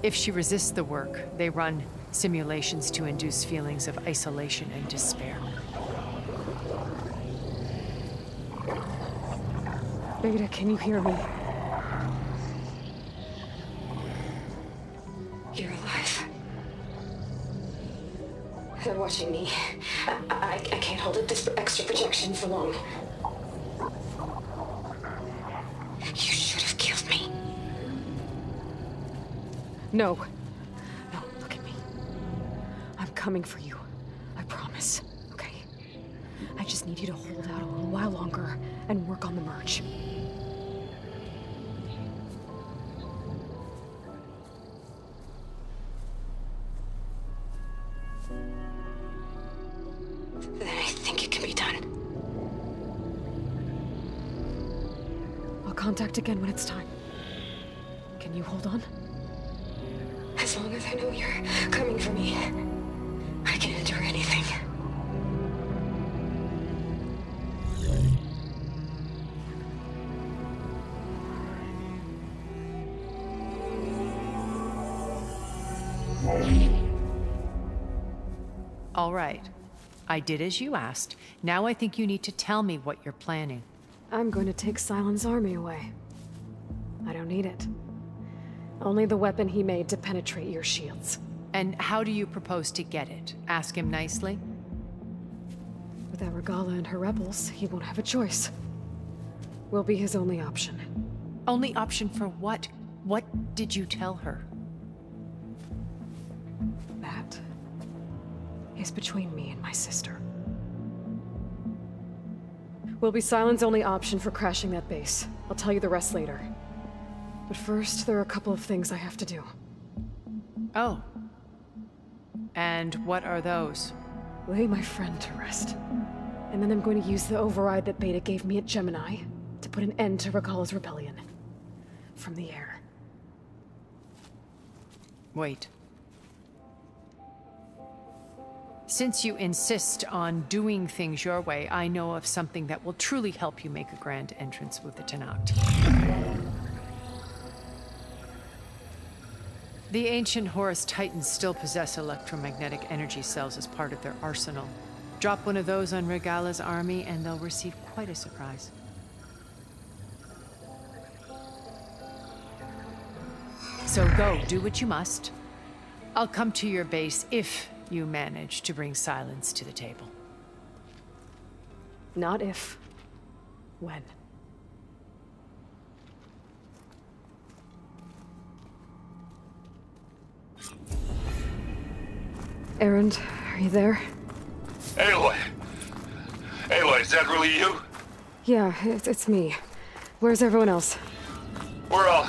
If she resists the work, they run simulations to induce feelings of isolation and despair. Beta, can you hear me? You're alive. They're watching me. I can't hold up this extra projection for long. You should have killed me. No. No, look at me. I'm coming for you. I promise. Okay? I just need you to hold out a little while longer and work on the merge. Then I think it can be done. I'll contact again when it's time. Can you hold on? As long as I know you're coming for me, I can endure anything. All right. I did as you asked. Now I think you need to tell me what you're planning. I'm going to take Sylens' army away. I don't need it. Only the weapon he made to penetrate your shields. And how do you propose to get it? Ask him nicely? Without Regalla and her rebels, he won't have a choice. We'll be his only option. Only option for what? What did you tell her? That is between me and my sister. Will be Sylens' only option for crashing that base. I'll tell you the rest later. But first, there are a couple of things I have to do. Oh. And what are those? Lay my friend to rest. And then I'm going to use the override that Beta gave me at Gemini to put an end to Regalla's rebellion. From the air. Wait. Since you insist on doing things your way, I know of something that will truly help you make a grand entrance with the Tenakth. The ancient Horus Titans still possess electromagnetic energy cells as part of their arsenal. Drop one of those on Regalla's army and they'll receive quite a surprise. So go, do what you must. I'll come to your base if you manage to bring silence to the table. Not if. When. Erend, are you there? Aloy! Aloy, is that really you? Yeah, it's me. Where's everyone else? We're all...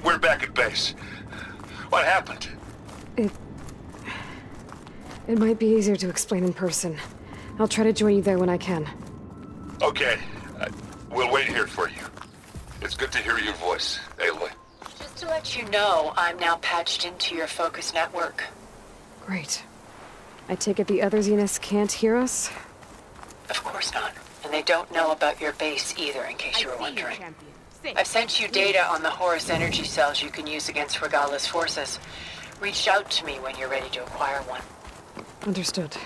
we're back at base. What happened? It might be easier to explain in person. I'll try to join you there when I can. Okay. We'll wait here for you. It's good to hear your voice, Aloy. Just to let you know, I'm now patched into your focus network. Great. I take it the other Zeniths can't hear us? Of course not. And they don't know about your base either, in case you were wondering. I've sent you data on the Horus energy cells you can use against Regalla's forces. Reach out to me when you're ready to acquire one. Understood.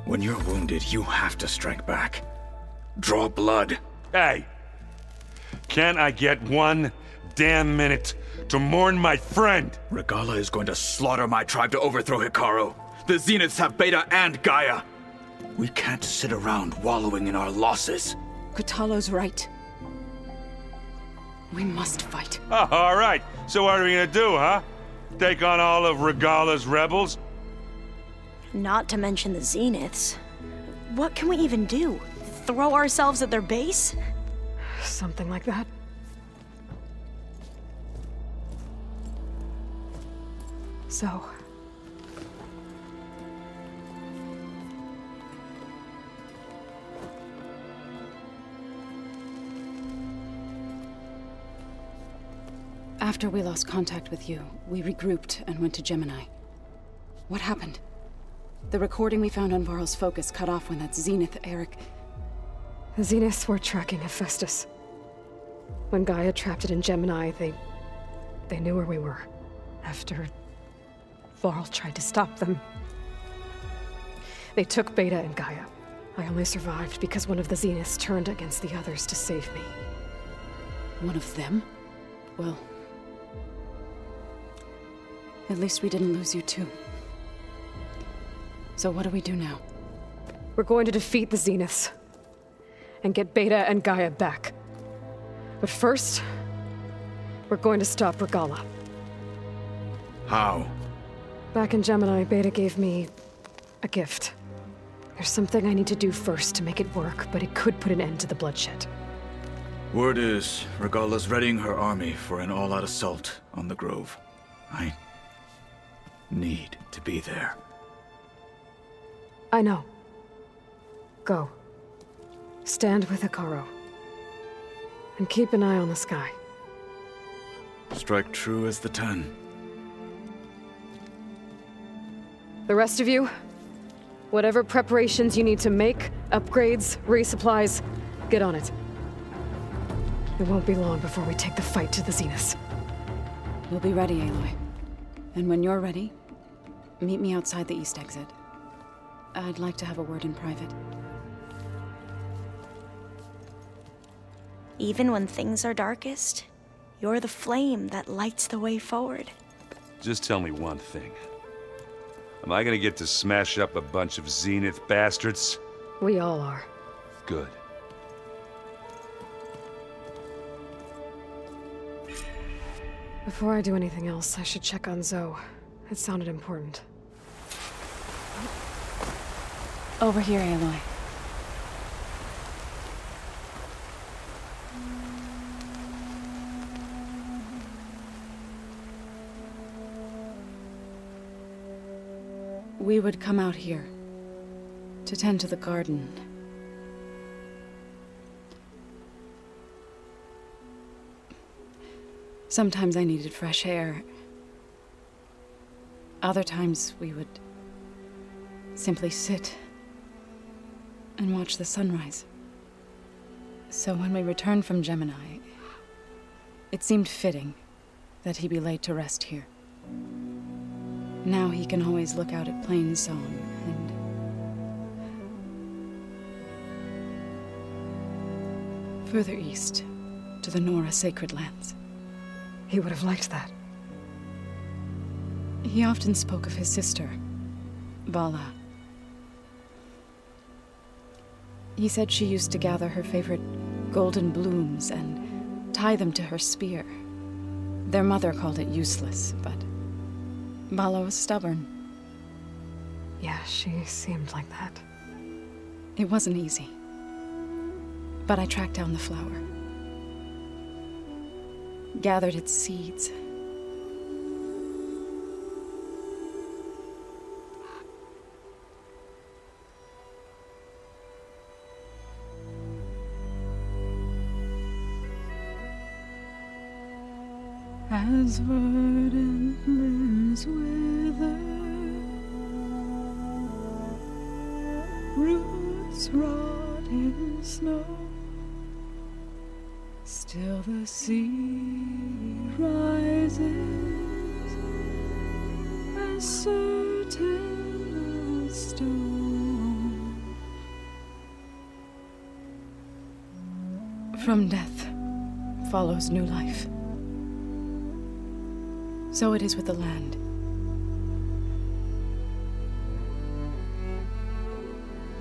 When you're wounded, you have to strike back. Draw blood. Hey! Can't I get one damn minute to mourn my friend? Regalla is going to slaughter my tribe to overthrow Hekarro. The Zeniths have Beta and Gaia. We can't sit around wallowing in our losses. Kotallo's right. We must fight. Oh, all right. So what are we gonna do, huh? Take on all of Regalla's rebels? Not to mention the Zeniths. What can we even do? Throw ourselves at their base? Something like that. So... After we lost contact with you, we regrouped and went to Gemini. What happened? The recording we found on Varl's focus cut off when that Zenith, Eric... The Zeniths were tracking Hephaestus. When Gaia trapped it in Gemini, they knew where we were. After Varl tried to stop them. They took Beta and Gaia. I only survived because one of the Zeniths turned against the others to save me. One of them? Well... at least we didn't lose you too. So what do we do now? We're going to defeat the Zeniths. And get Beta and Gaia back. But first, we're going to stop Regalla. How? Back in Gemini, Beta gave me a gift. There's something I need to do first to make it work, but it could put an end to the bloodshed. Word is, Regalla's readying her army for an all-out assault on the Grove. I need to be there. I know. Go. Stand with Hekarro. And keep an eye on the sky. Strike true as the 10. The rest of you, whatever preparations you need to make, upgrades, resupplies, get on it. It won't be long before we take the fight to the Zeniths. We'll be ready, Aloy. And when you're ready, meet me outside the east exit. I'd like to have a word in private. Even when things are darkest, you're the flame that lights the way forward. Just tell me one thing. Am I gonna get to smash up a bunch of Zenith bastards? We all are. Good. Before I do anything else, I should check on Zoe. It sounded important. Over here, Aloy. we would come out here to tend to the garden. Sometimes I needed fresh air. Other times we would simply sit and watch the sunrise. So when we returned from Gemini, it seemed fitting that he be laid to rest here. Now he can always look out at Plain Song and further east to the Nora Sacred Lands. He would have liked that. He often spoke of his sister, Vala. He said she used to gather her favorite golden blooms and tie them to her spear. Their mother called it useless, but Vala was stubborn. Yeah, she seemed like that. It wasn't easy. But I tracked down the flower. Gathered its seeds. As verdant limbs wither, roots rot in snow, still the sea rises, as certain as stone. From death follows new life. So it is with the land.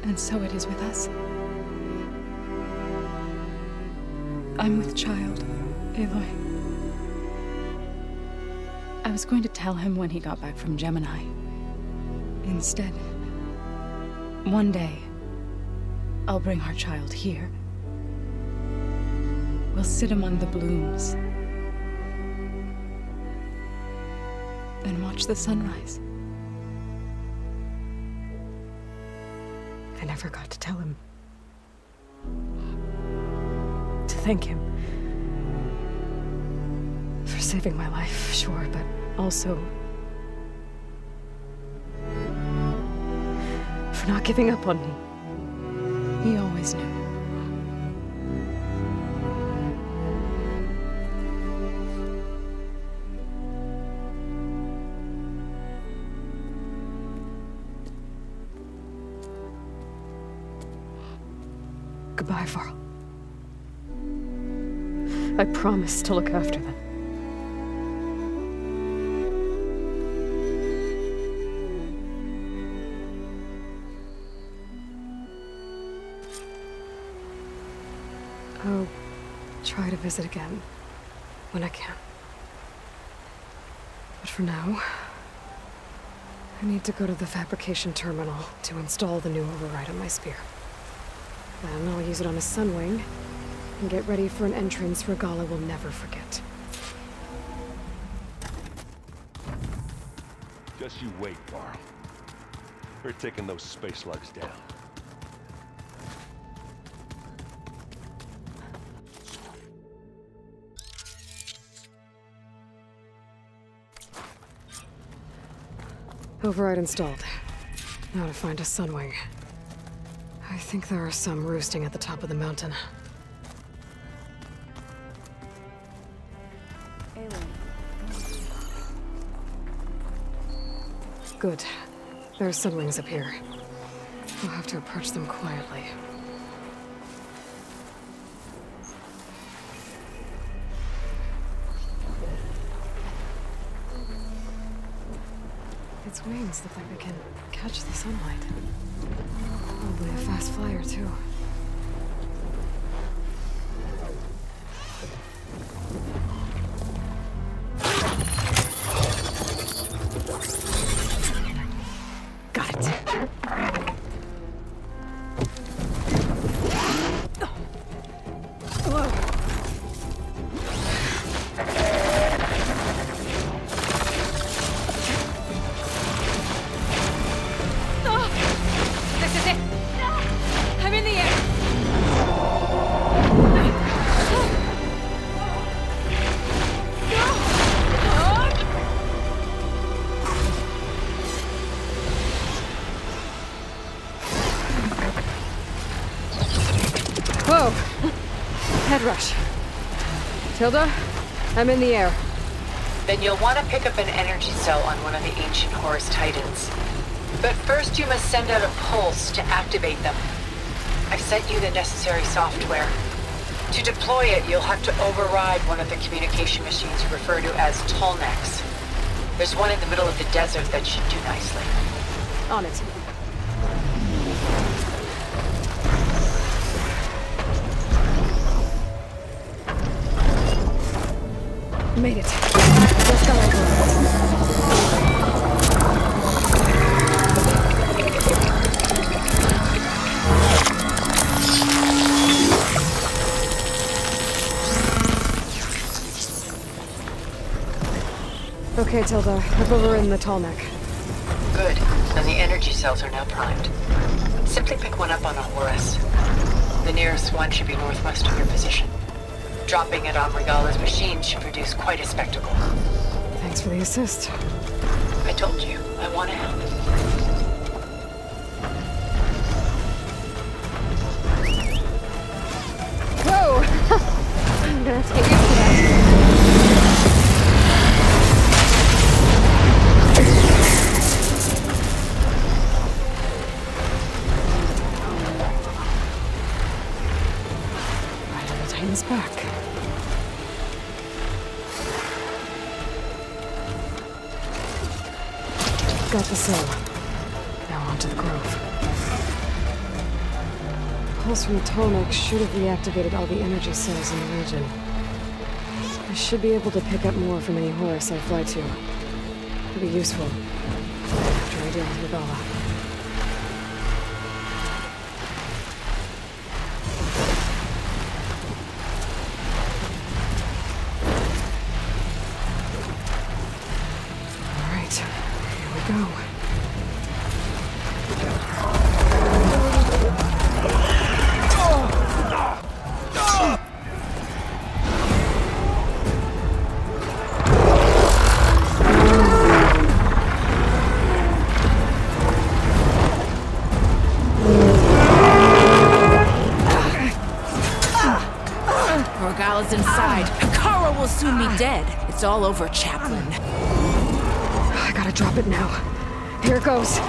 And so it is with us. I'm with child, Aloy. I was going to tell him when he got back from Gemini. Instead, one day, I'll bring our child here. We'll sit among the blooms and watch the sunrise. I never got to tell him. To thank him. For saving my life, sure, but also for not giving up on me. He always knew. Goodbye, Varl. I promise to look after them. I'll try to visit again when I can. But for now, I need to go to the fabrication terminal to install the new override on my spear. Then I'll use it on a Sunwing, and get ready for an entrance Regalla will never forget. Just you wait, Varl. We're taking those space slugs down. Override installed. Now to find a Sunwing. I think there are some roosting at the top of the mountain. Good. There are Sunwings up here. We'll have to approach them quietly. Its wings look like they can catch the sunlight. Probably a fast flyer, too. Got it. Whoa. Tilda, I'm in the air. Then you'll want to pick up an energy cell on one of the ancient Horus Titans. But first you must send out a pulse to activate them. I've sent you the necessary software. To deploy it, you'll have to override one of the communication machines you refer to as Tolnecs. There's one in the middle of the desert that should do nicely. On it. Made it. Let's go. Okay, Tilda. Look over in the Tallneck. Good. Then the energy cells are now primed. Simply pick one up on a Horus. The nearest one should be northwest of your position. Dropping it on Regala's machine should produce quite a spectacle. Thanks for the assist. I told you, I want to help. Whoa! I'm gonna have to get used to that. Right on the Titan's back. Got the cell. Now onto the Grove. Pulse from the Tolneck should have reactivated all the energy cells in the region. I should be able to pick up more from any Horus I fly to. It'll be useful after I deal with Regala. All right, here we go. Regala's inside. Kara will soon be dead. It's all over, Chaplain. I gotta drop it now. Here it goes.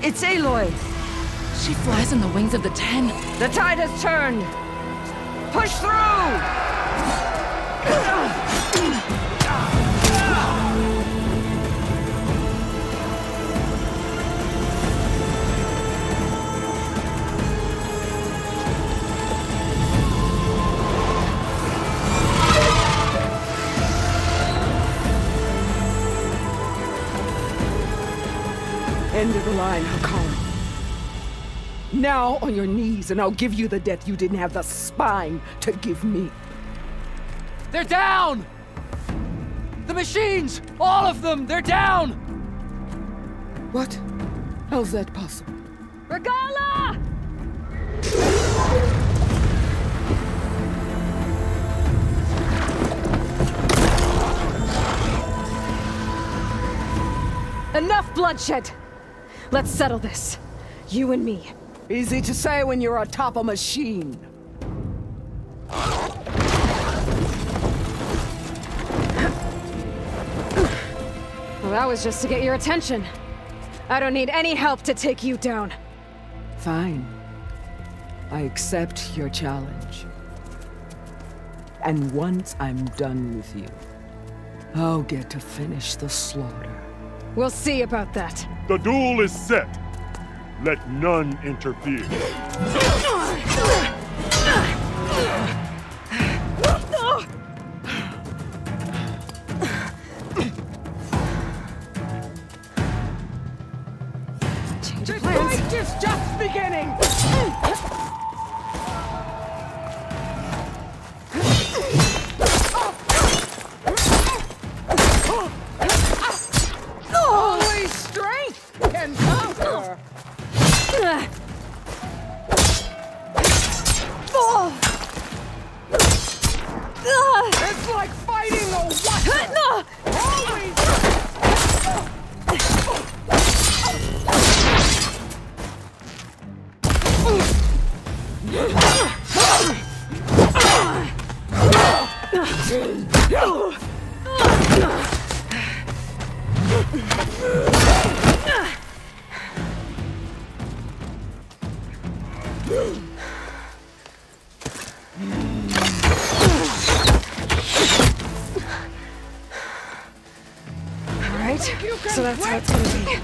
It's Aloy! She flies on the wings of the Ten. The tide has turned! Push through! End of the line, Hakari. Now on your knees, and I'll give you the death you didn't have the spine to give me. They're down! The machines! All of them! They're down! What? How's that possible? Regala! Enough bloodshed! Let's settle this. You and me. Easy to say when you're atop a machine. Well, that was just to get your attention. I don't need any help to take you down. Fine. I accept your challenge. And once I'm done with you, I'll get to finish the slaughter. We'll see about that. The duel is set. Let none interfere. Change The of plans. fight is just beginning! So that's how it's gonna be.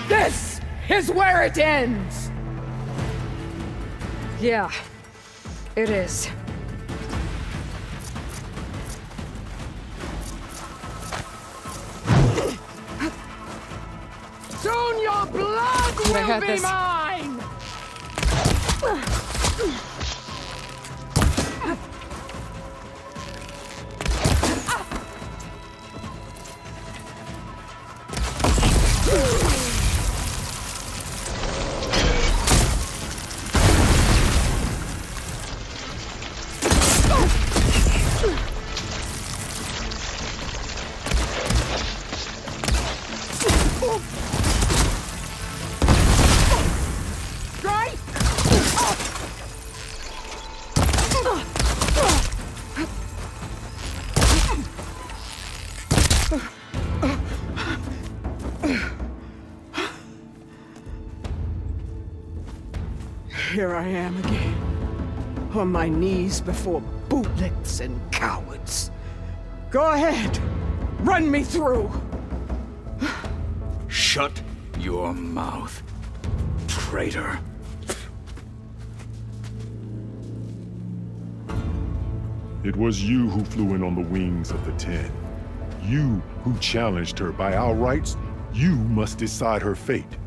This is where it ends! Yeah, it is. Soon your blood Could I will have be this? mine! Here I am again, on my knees before bootlets and cowards. Go ahead, run me through. Shut your mouth, traitor. It was you who flew in on the wings of the 10. You who challenged her by our rights. You must decide her fate.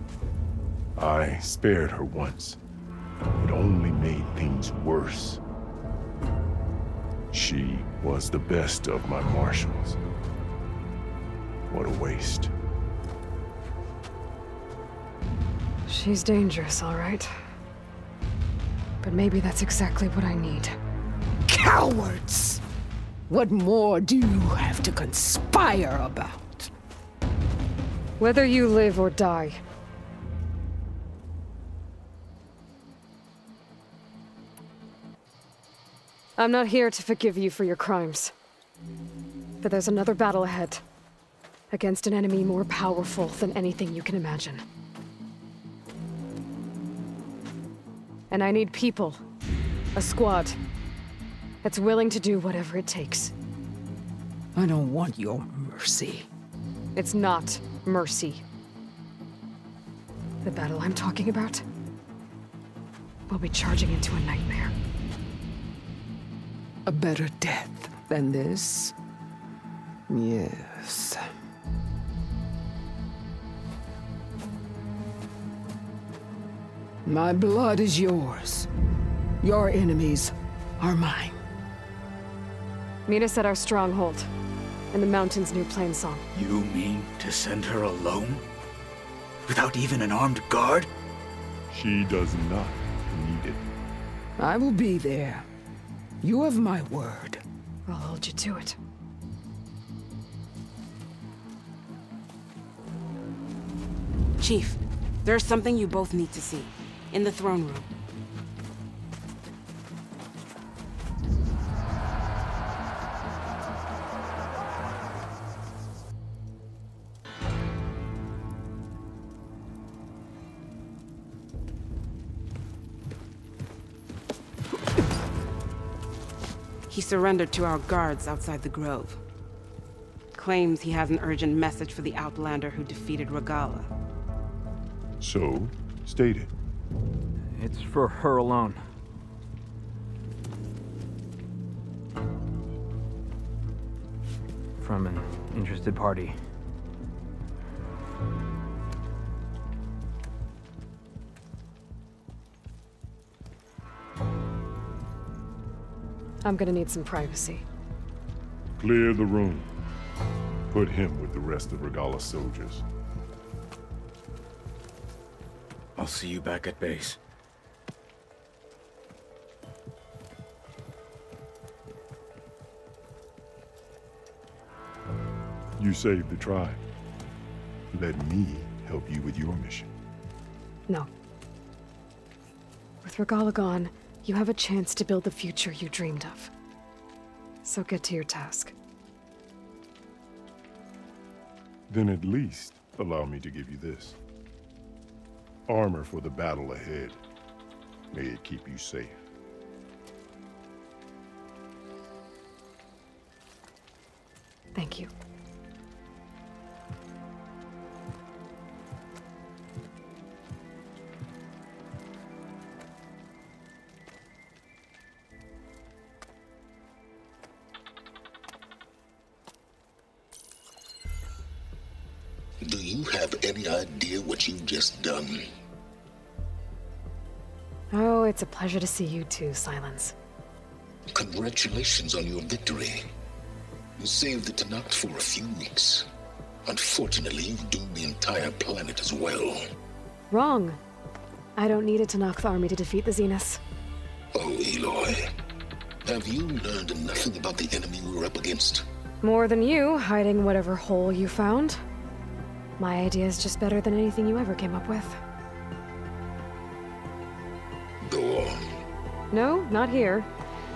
I spared her once. It only made things worse. She was the best of my marshals. What a waste. She's dangerous, all right. But maybe that's exactly what I need. Cowards! What more do you have to conspire about? Whether you live or die. I'm not here to forgive you for your crimes. But there's another battle ahead. Against an enemy more powerful than anything you can imagine. And I need people. A squad. That's willing to do whatever it takes. I don't want your mercy. It's not mercy. The battle I'm talking about will be charging into a nightmare. A better death than this? Yes. My blood is yours. Your enemies are mine. Meet us at our stronghold, in the mountains near Plainsong. You mean to send her alone? Without even an armed guard? She does not need it. I will be there. You have my word. I'll hold you to it. Chief, there's something you both need to see. In the throne room. He surrendered to our guards outside the grove. Claims he has an urgent message for the Outlander who defeated Regalla. So, state it. It's for her alone. From an interested party. I'm gonna need some privacy. Clear the room. Put him with the rest of Regalla's soldiers. I'll see you back at base. You saved the tribe. Let me help you with your mission. No. With Regalla gone, you have a chance to build the future you dreamed of. So get to your task. Then at least allow me to give you this. Armor for the battle ahead. May it keep you safe. Thank you. Do you have any idea what you've just done? Oh, it's a pleasure to see you too, Silence. Congratulations on your victory. You saved the Tenakth for a few weeks. Unfortunately, you've doomed the entire planet as well. Wrong. I don't need a Tenakth army to defeat the Zeniths. Oh, Aloy. Have you learned nothing about the enemy we're up against? More than you, hiding whatever hole you found. My idea is just better than anything you ever came up with. Go on. No, not here.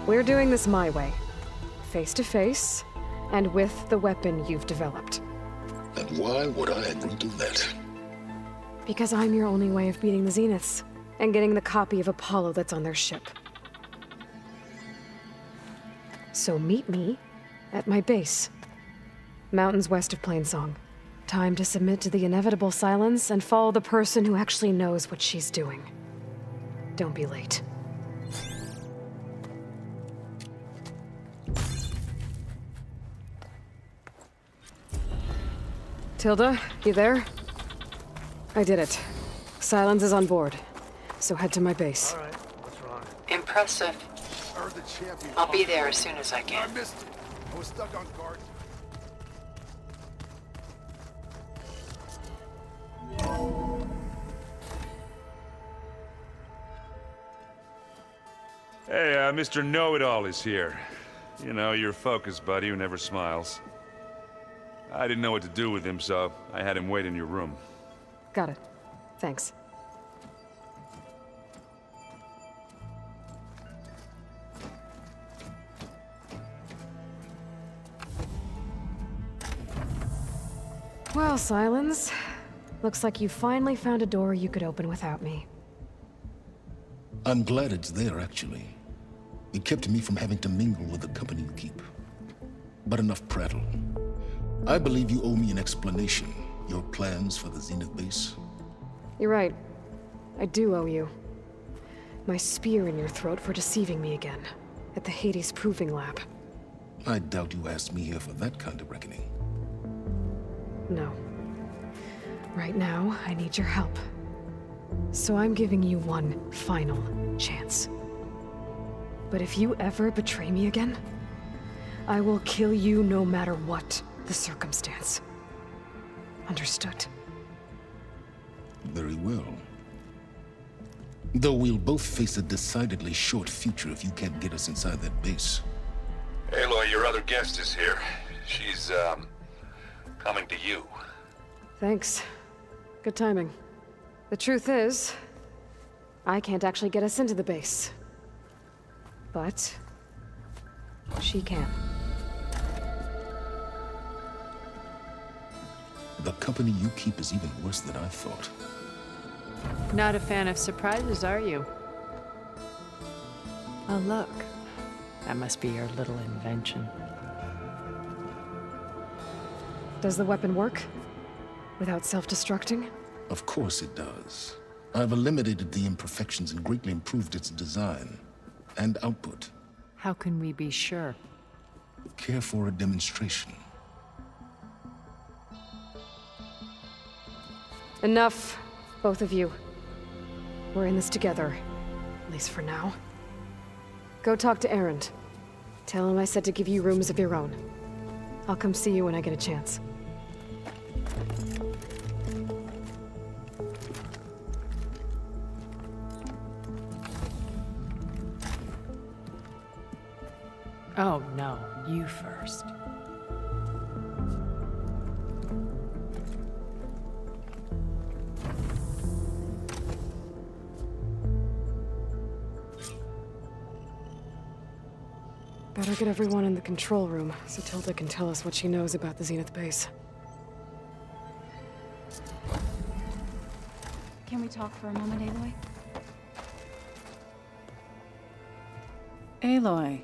We're doing this my way. Face to face, and with the weapon you've developed. And why would I agree to that? Because I'm your only way of beating the Zeniths, and getting the copy of Apollo that's on their ship. So meet me at my base. Mountains west of Plainsong. Time to submit to the inevitable silence and follow the person who actually knows what she's doing. Don't be late. Tilda, you there? I did it. Silence is on board. So head to my base. All right, what's wrong? Impressive. I'll be there as soon as I can. I missed it. I was stuck on guard. Hey, Mr. Know-It-All is here. You know, your focus buddy who never smiles. I didn't know what to do with him, so I had him wait in your room. Got it. Thanks. Well, Silence. Looks like you finally found a door you could open without me. I'm glad it's there, actually. It kept me from having to mingle with the company you keep. But enough prattle. I believe you owe me an explanation. Your plans for the Zenith base? You're right. I do owe you. My spear in your throat for deceiving me again. At the Hades Proving Lab. I doubt you asked me here for that kind of reckoning. No. Right now, I need your help. So I'm giving you one final chance. But if you ever betray me again, I will kill you no matter what the circumstance. Understood? Very well. Though we'll both face a decidedly short future if you can't get us inside that base. Aloy, your other guest is here. She's, coming to you. Thanks. Good timing. The truth is, I can't actually get us into the base. But she can. The company you keep is even worse than I thought. Not a fan of surprises, are you? Oh, look. That must be your little invention. Does the weapon work? Without self-destructing? Of course it does. I've eliminated the imperfections and greatly improved its design and output. How can we be sure? Care for a demonstration? Enough, both of you. We're in this together, at least for now. Go talk to Erend. Tell him I said to give you rooms of your own. I'll come see you when I get a chance. Oh, no. You first. Better get everyone in the control room so Tilda can tell us what she knows about the Zenith base. Can we talk for a moment, Aloy? Aloy.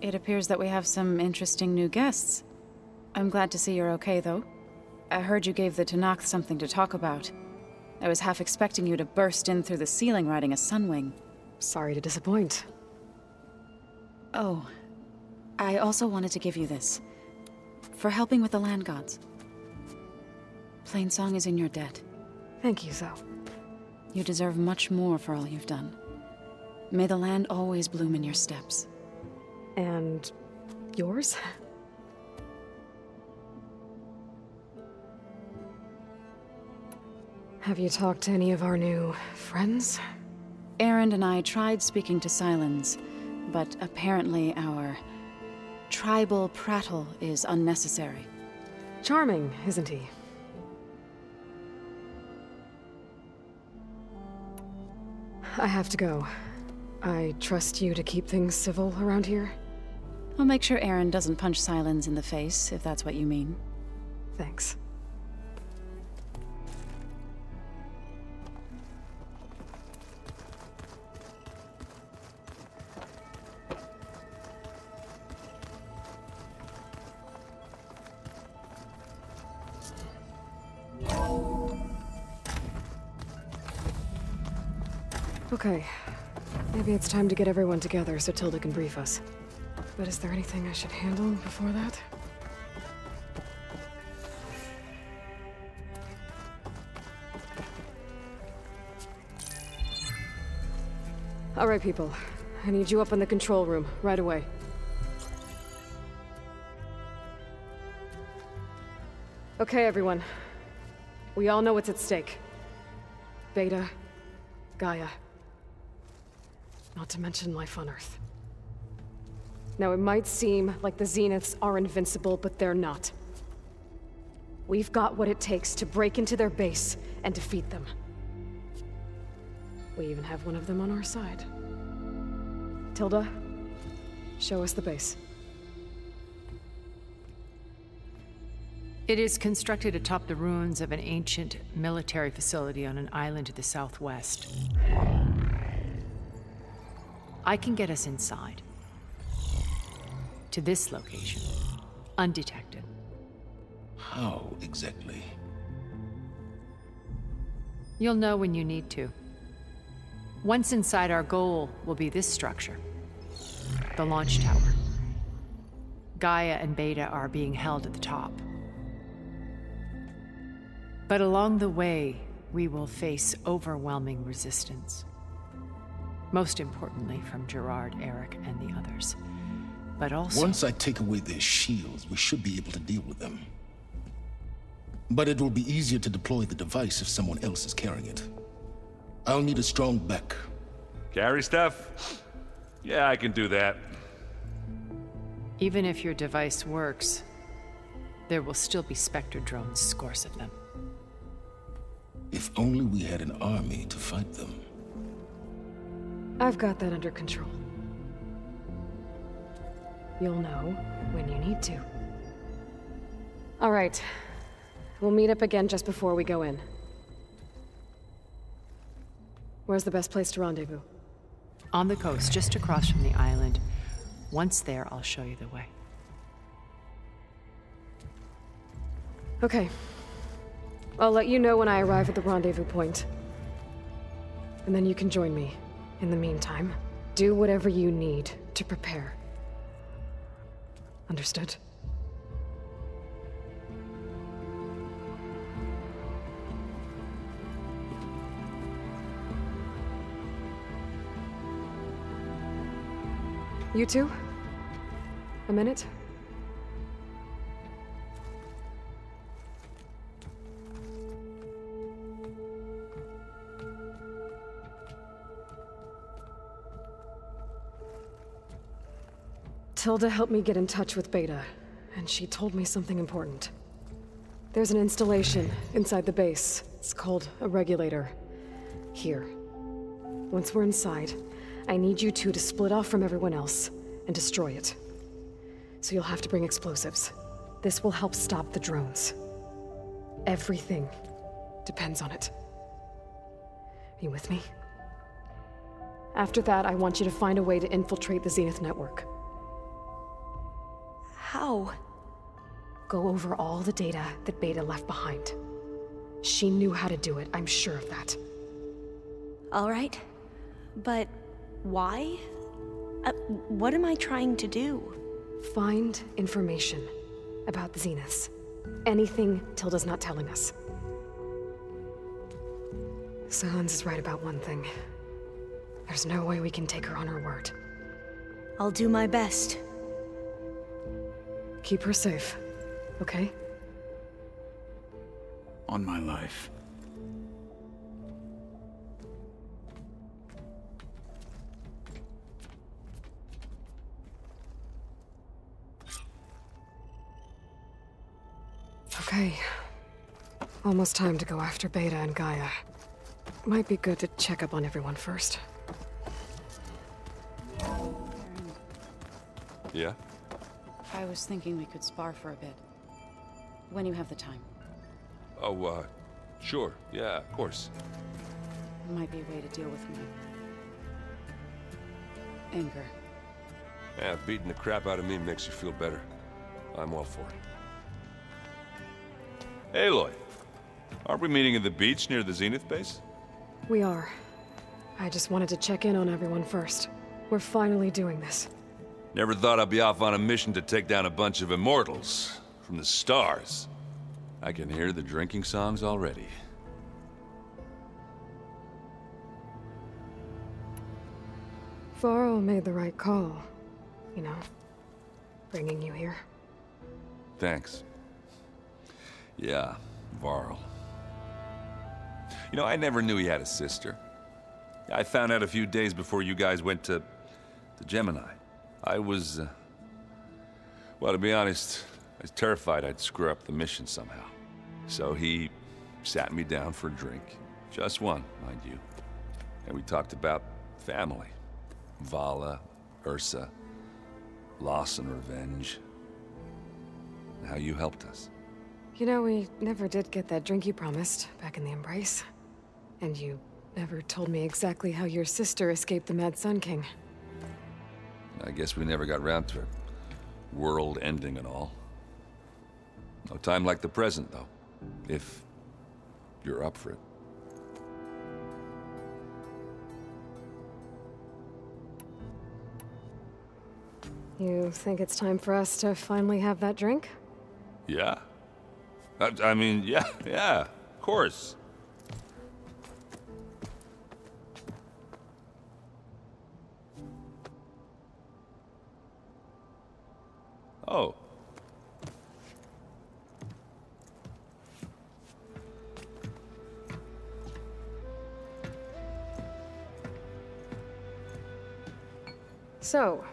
It appears that we have some interesting new guests. I'm glad to see you're okay, though. I heard you gave the Tenakth something to talk about. I was half expecting you to burst in through the ceiling riding a Sunwing. Sorry to disappoint. Oh, I also wanted to give you this. For helping with the land gods. Plainsong is in your debt. Thank you, Zoe. You deserve much more for all you've done. May the land always bloom in your steps. And yours? Have you talked to any of our new friends? Erend and I tried speaking to Sylens, but apparently our tribal prattle is unnecessary. Charming, isn't he? I have to go. I trust you to keep things civil around here? I'll make sure Erend doesn't punch Sylens in the face, if that's what you mean. Thanks. Okay. Maybe it's time to get everyone together so Tilda can brief us. But is there anything I should handle before that? All right, people. I need you up in the control room, right away. Okay, everyone. We all know what's at stake. Beta, Gaia. Not to mention life on Earth. Now, it might seem like the Zeniths are invincible, but they're not. We've got what it takes to break into their base and defeat them. We even have one of them on our side. Tilda, show us the base. It is constructed atop the ruins of an ancient military facility on an island to the southwest. I can get us inside. To this location. Undetected. How exactly? You'll know when you need to. Once inside, our goal will be this structure. The launch tower. Gaia and Beta are being held at the top. But along the way, we will face overwhelming resistance. Most importantly, from Gerard, Eric, and the others. But also... Once I take away their shields, we should be able to deal with them. But it will be easier to deploy the device if someone else is carrying it. I'll need a strong back. Carry stuff? Yeah, I can do that. Even if your device works, there will still be Spectre drones, scores of them. If only we had an army to fight them. I've got that under control. You'll know when you need to. All right. We'll meet up again just before we go in. Where's the best place to rendezvous? On the coast, just across from the island. Once there, I'll show you the way. Okay. I'll let you know when I arrive at the rendezvous point. And then you can join me. In the meantime, do whatever you need to prepare. Understood? You two? A minute? Tilda helped me get in touch with Beta, and she told me something important. There's an installation inside the base. It's called a regulator. Here. Once we're inside, I need you two to split off from everyone else and destroy it. So you'll have to bring explosives. This will help stop the drones. Everything depends on it. Are you with me? After that, I want you to find a way to infiltrate the Zenith network. How? Go over all the data that Beta left behind. She knew how to do it, I'm sure of that. All right. But why? What am I trying to do? Find information about the Zeniths. Anything Tilda's not telling us. Sylens is right about one thing. There's no way we can take her on her word. I'll do my best. Keep her safe, okay? On my life. Okay. Almost time to go after Beta and Gaia. Might be good to check up on everyone first. Yeah? I was thinking we could spar for a bit. When you have the time. Oh, sure. Yeah, of course. Might be a way to deal with my anger. Yeah, beating the crap out of me makes you feel better. I'm all for it. Aloy, aren't we meeting at the beach near the Zenith base? We are. I just wanted to check in on everyone first. We're finally doing this. Never thought I'd be off on a mission to take down a bunch of immortals from the stars. I can hear the drinking songs already. Varl made the right call. You know, bringing you here. Thanks. Yeah, Varl. You know, I never knew he had a sister. I found out a few days before you guys went to Gemini. I was, well, to be honest, I was terrified I'd screw up the mission somehow. So he sat me down for a drink. Just one, mind you. And we talked about family. Vala, Ursa, loss and revenge. And how you helped us. You know, we never did get that drink you promised back in the Embrace. And you never told me exactly how your sister escaped the Mad Sun King. I guess we never got round to it. World ending and all. No time like the present, though. If you're up for it. You think it's time for us to finally have that drink? Yeah. I mean, yeah, of course. Oh. So,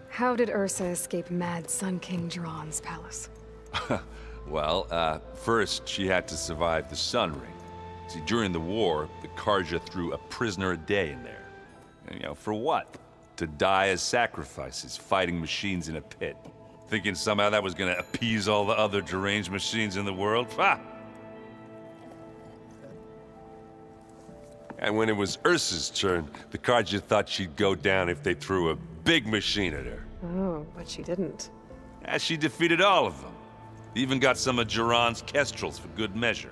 how did Ursa escape Mad Sun King Jiran's palace? Well, first she had to survive the Sun Ring. See, during the war, the Carja threw a prisoner a day in there. And, you know, for what? To die as sacrifices, fighting machines in a pit. Thinking somehow that was gonna appease all the other deranged machines in the world? Ha! And when it was Ursa's turn, the Carja thought she'd go down if they threw a big machine at her. Oh, but she didn't. Yeah, she defeated all of them. Even got some of Jiran's kestrels for good measure.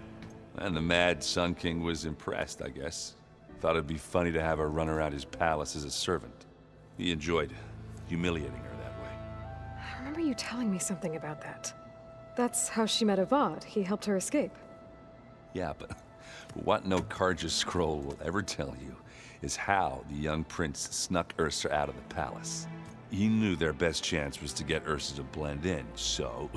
And the Mad Sun King was impressed, I guess. Thought it'd be funny to have her run around his palace as a servant. He enjoyed humiliating her that way. I remember you telling me something about that. That's how she met Avad. He helped her escape. Yeah, but what no Carja scroll will ever tell you is how the young prince snuck Ursa out of the palace. He knew their best chance was to get Ursa to blend in, so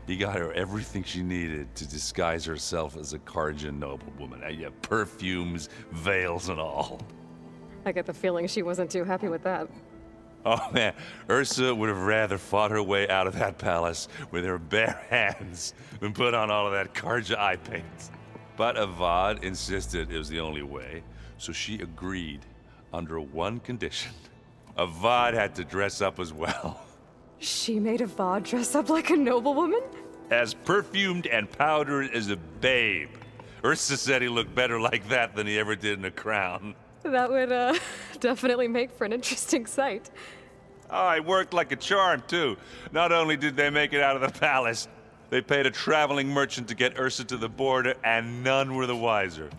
he got her everything she needed to disguise herself as a Carja noblewoman. Yeah, perfumes, veils, and all. I get the feeling she wasn't too happy with that. Oh man, Ursa would have rather fought her way out of that palace with her bare hands than put on all of that Carja eye paint. But Avad insisted it was the only way, so she agreed under one condition. Avad had to dress up as well. She made Avad dress up like a noblewoman? As perfumed and powdered as a babe. Ursa said he looked better like that than he ever did in a crown. That would, definitely make for an interesting sight. Oh, it worked like a charm, too. Not only did they make it out of the palace, they paid a traveling merchant to get Ursa to the border, and none were the wiser.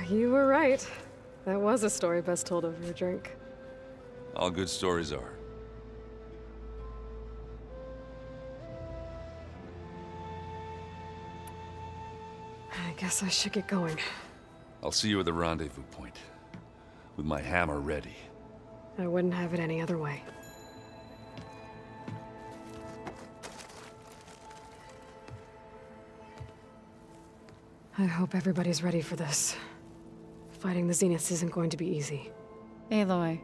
You were right. That was a story best told over a drink. All good stories are. I guess I should get going. I'll see you at the rendezvous point, with my hammer ready. I wouldn't have it any other way. I hope everybody's ready for this. Fighting the Zeniths isn't going to be easy. Aloy,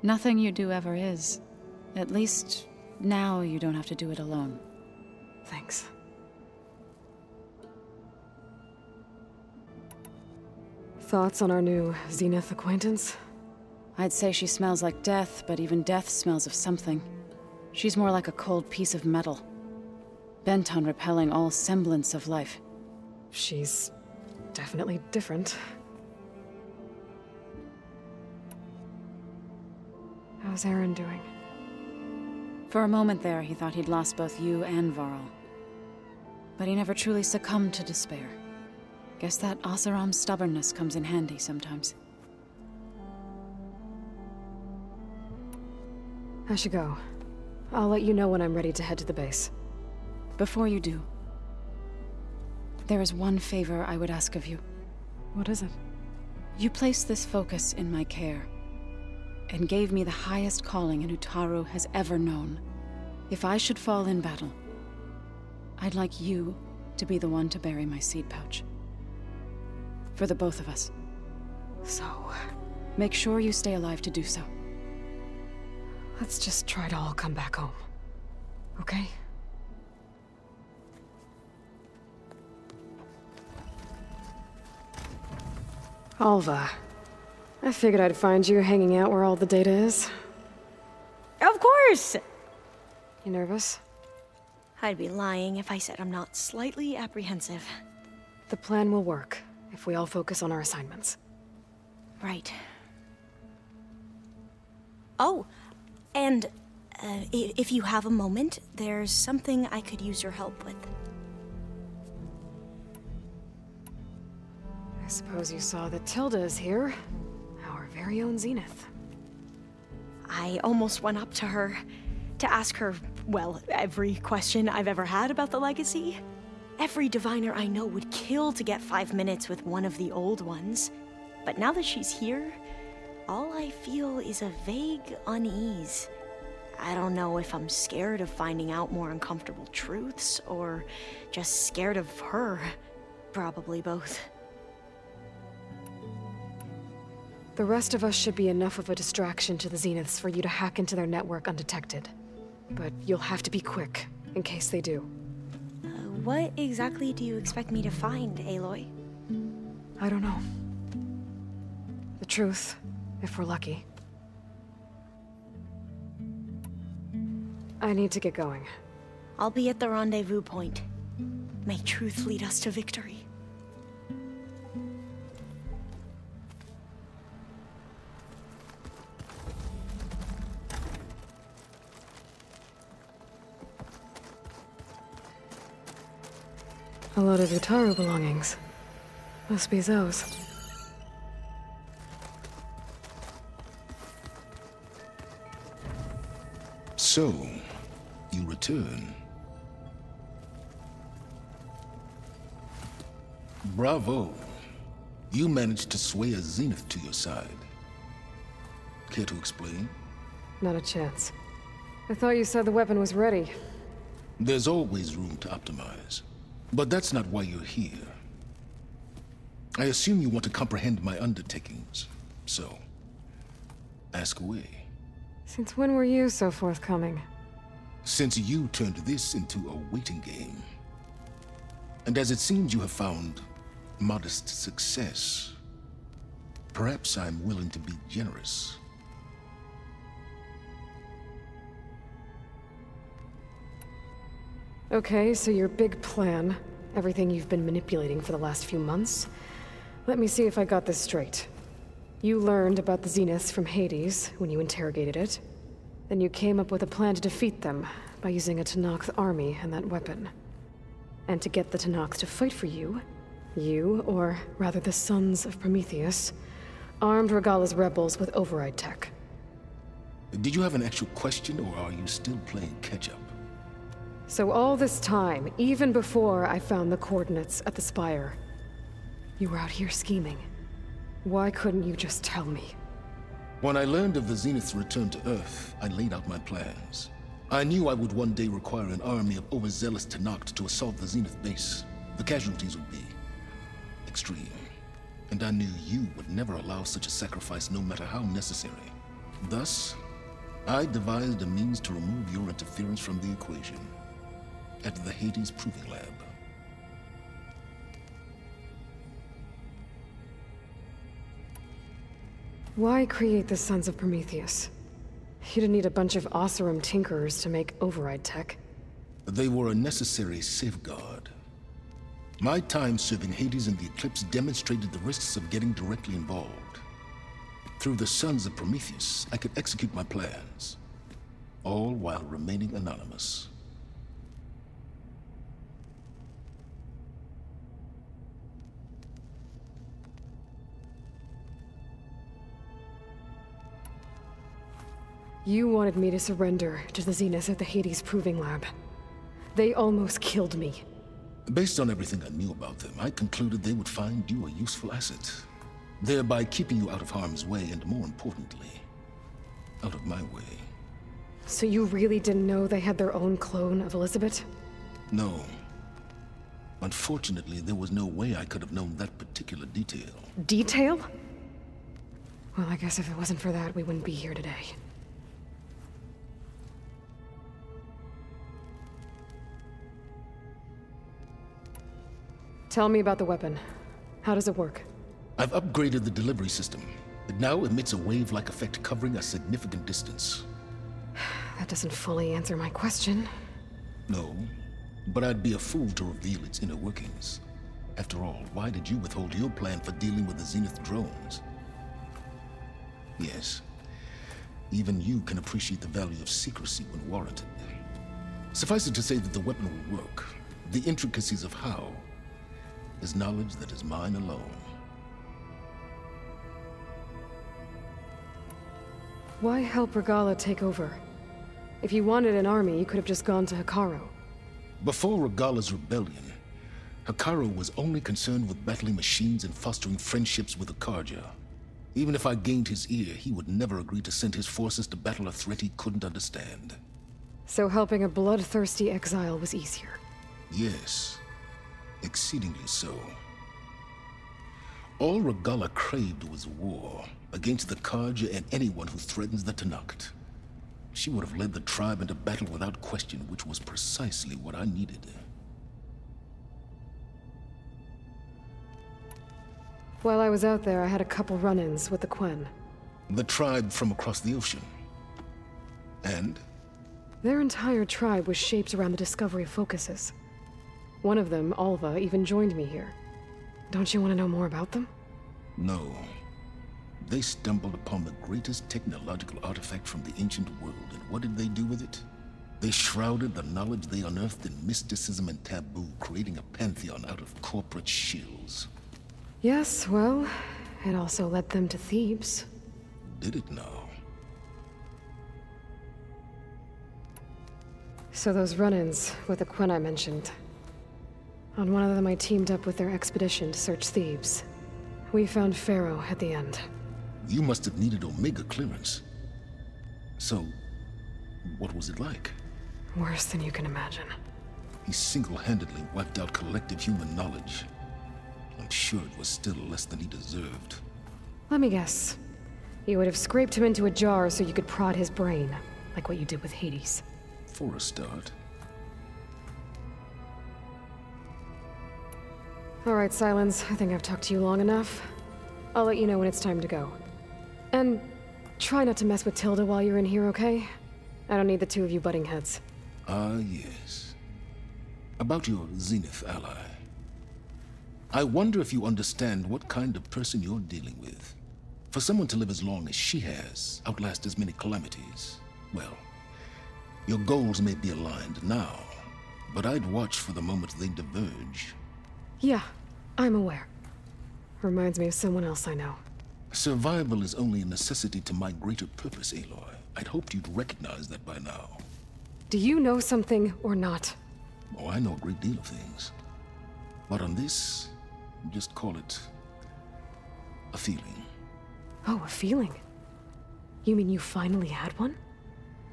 nothing you do ever is. At least, now you don't have to do it alone. Thanks. Thoughts on our new Zenith acquaintance? I'd say she smells like death, but even death smells of something. She's more like a cold piece of metal, bent on repelling all semblance of life. She's definitely different. How's Aaron doing? For a moment there, he thought he'd lost both you and Varl. But he never truly succumbed to despair. Guess that Oseram's stubbornness comes in handy sometimes. I should go. I'll let you know when I'm ready to head to the base. Before you do, there is one favor I would ask of you. What is it? You placed this focus in my care, and gave me the highest calling an Utaru has ever known. If I should fall in battle, I'd like you to be the one to bury my seed pouch. For the both of us. So, make sure you stay alive to do so. Let's just try to all come back home. Okay? Alva. I figured I'd find you hanging out where all the data is. Of course! You nervous? I'd be lying if I said I'm not slightly apprehensive. The plan will work, if we all focus on our assignments. Right. Oh, and if you have a moment, there's something I could use your help with. I suppose you saw that Tilda is here. Our very own Zenith. I almost went up to her to ask her, well, every question I've ever had about the Legacy. Every diviner I know would kill to get 5 minutes with one of the old ones. But now that she's here, all I feel is a vague unease. I don't know if I'm scared of finding out more uncomfortable truths, or just scared of her. Probably both. The rest of us should be enough of a distraction to the Zeniths for you to hack into their network undetected. But you'll have to be quick, in case they do. What exactly do you expect me to find, Aloy? I don't know. The truth, if we're lucky. I need to get going. I'll be at the rendezvous point. May truth lead us to victory. A lot of Utaru belongings. Must be those. So, you return. Bravo. You managed to sway a Zenith to your side. Care to explain? Not a chance. I thought you said the weapon was ready. There's always room to optimize. But that's not why you're here. I assume you want to comprehend my undertakings. So, ask away. Since when were you so forthcoming? Since you turned this into a waiting game, and as it seems you have found modest success, perhaps I'm willing to be generous. Okay, so your big plan, everything you've been manipulating for the last few months. Let me see if I got this straight. You learned about the Zeniths from Hades when you interrogated it. Then you came up with a plan to defeat them by using a Tenakth army and that weapon. And to get the Tenakth to fight for you, or rather the Sons of Prometheus, armed Regalla's rebels with override tech. Did you have an actual question, or are you still playing catch-up? So all this time, even before I found the coordinates at the Spire, you were out here scheming. Why couldn't you just tell me? When I learned of the Zenith's return to Earth, I laid out my plans. I knew I would one day require an army of overzealous Tenakth to assault the Zenith base. The casualties would be extreme. And I knew you would never allow such a sacrifice, no matter how necessary. Thus, I devised a means to remove your interference from the equation at the Hades Proving Lab. Why create the Sons of Prometheus? You didn't need a bunch of Oseram tinkerers to make override tech. They were a necessary safeguard. My time serving Hades and the Eclipse demonstrated the risks of getting directly involved. Through the Sons of Prometheus, I could execute my plans, all while remaining anonymous. You wanted me to surrender to the Zeniths at the Hades Proving Lab. They almost killed me. Based on everything I knew about them, I concluded they would find you a useful asset, thereby keeping you out of harm's way and, more importantly, out of my way. So you really didn't know they had their own clone of Elizabeth? No. Unfortunately, there was no way I could have known that particular detail. Detail? Well, I guess if it wasn't for that, we wouldn't be here today. Tell me about the weapon. How does it work? I've upgraded the delivery system. It now emits a wave-like effect covering a significant distance. That doesn't fully answer my question. No, but I'd be a fool to reveal its inner workings. After all, why did you withhold your plan for dealing with the Zenith drones? Yes, even you can appreciate the value of secrecy when warranted. Suffice it to say that the weapon will work. The intricacies of how is knowledge that is mine alone. Why help Regalla take over? If you wanted an army, you could have just gone to Hekarro. Before Regalla's rebellion, Hekarro was only concerned with battling machines and fostering friendships with the Carja. Even if I gained his ear, he would never agree to send his forces to battle a threat he couldn't understand. So helping a bloodthirsty exile was easier? Yes. Exceedingly so. All Regalla craved was war against the Carja and anyone who threatens the Tenakth. She would have led the tribe into battle without question, which was precisely what I needed. While I was out there, I had a couple run-ins with the Quen. The tribe from across the ocean. And? Their entire tribe was shaped around the discovery of focuses. One of them, Alva, even joined me here. Don't you want to know more about them? No. They stumbled upon the greatest technological artifact from the ancient world, and what did they do with it? They shrouded the knowledge they unearthed in mysticism and taboo, creating a pantheon out of corporate shills. Yes, well, it also led them to Thebes. Did it now? So those run-ins with the Quen I mentioned. On one of them I teamed up with their expedition to search Thebes. We found Pharaoh at the end. You must have needed Omega clearance. So, what was it like? Worse than you can imagine. He single-handedly wiped out collective human knowledge. I'm sure it was still less than he deserved. Let me guess. You would have scraped him into a jar so you could prod his brain, like what you did with Hades. for a start. All right, Silence. I think I've talked to you long enough. I'll let you know when it's time to go. And try not to mess with Tilda while you're in here, okay? I don't need the two of you butting heads. Ah, yes. About your Zenith ally. I wonder if you understand what kind of person you're dealing with. For someone to live as long as she has, outlast as many calamities, well, your goals may be aligned now, but I'd watch for the moment they diverge. Yeah, I'm aware. Reminds me of someone else I know. Survival is only a necessity to my greater purpose, Aloy. I'd hoped you'd recognize that by now. Do you know something or not? Oh, I know a great deal of things. But on this, just call it a feeling. Oh, a feeling? You mean you finally had one?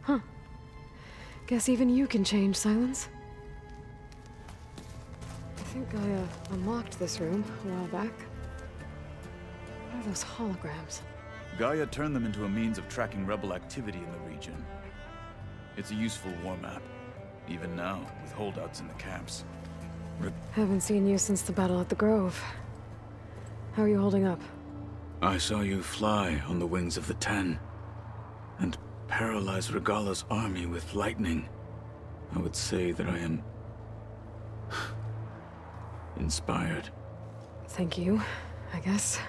Huh. Guess even you can change, Silence. I think I unlocked this room a while back. What are those holograms? Gaia turned them into a means of tracking rebel activity in the region. It's a useful war map, even now, with holdouts in the camps. Haven't seen you since the battle at the Grove. How are you holding up? I saw you fly on the wings of the Ten, and paralyze Regalla's army with lightning. I would say that I am inspired. Thank you, I guess.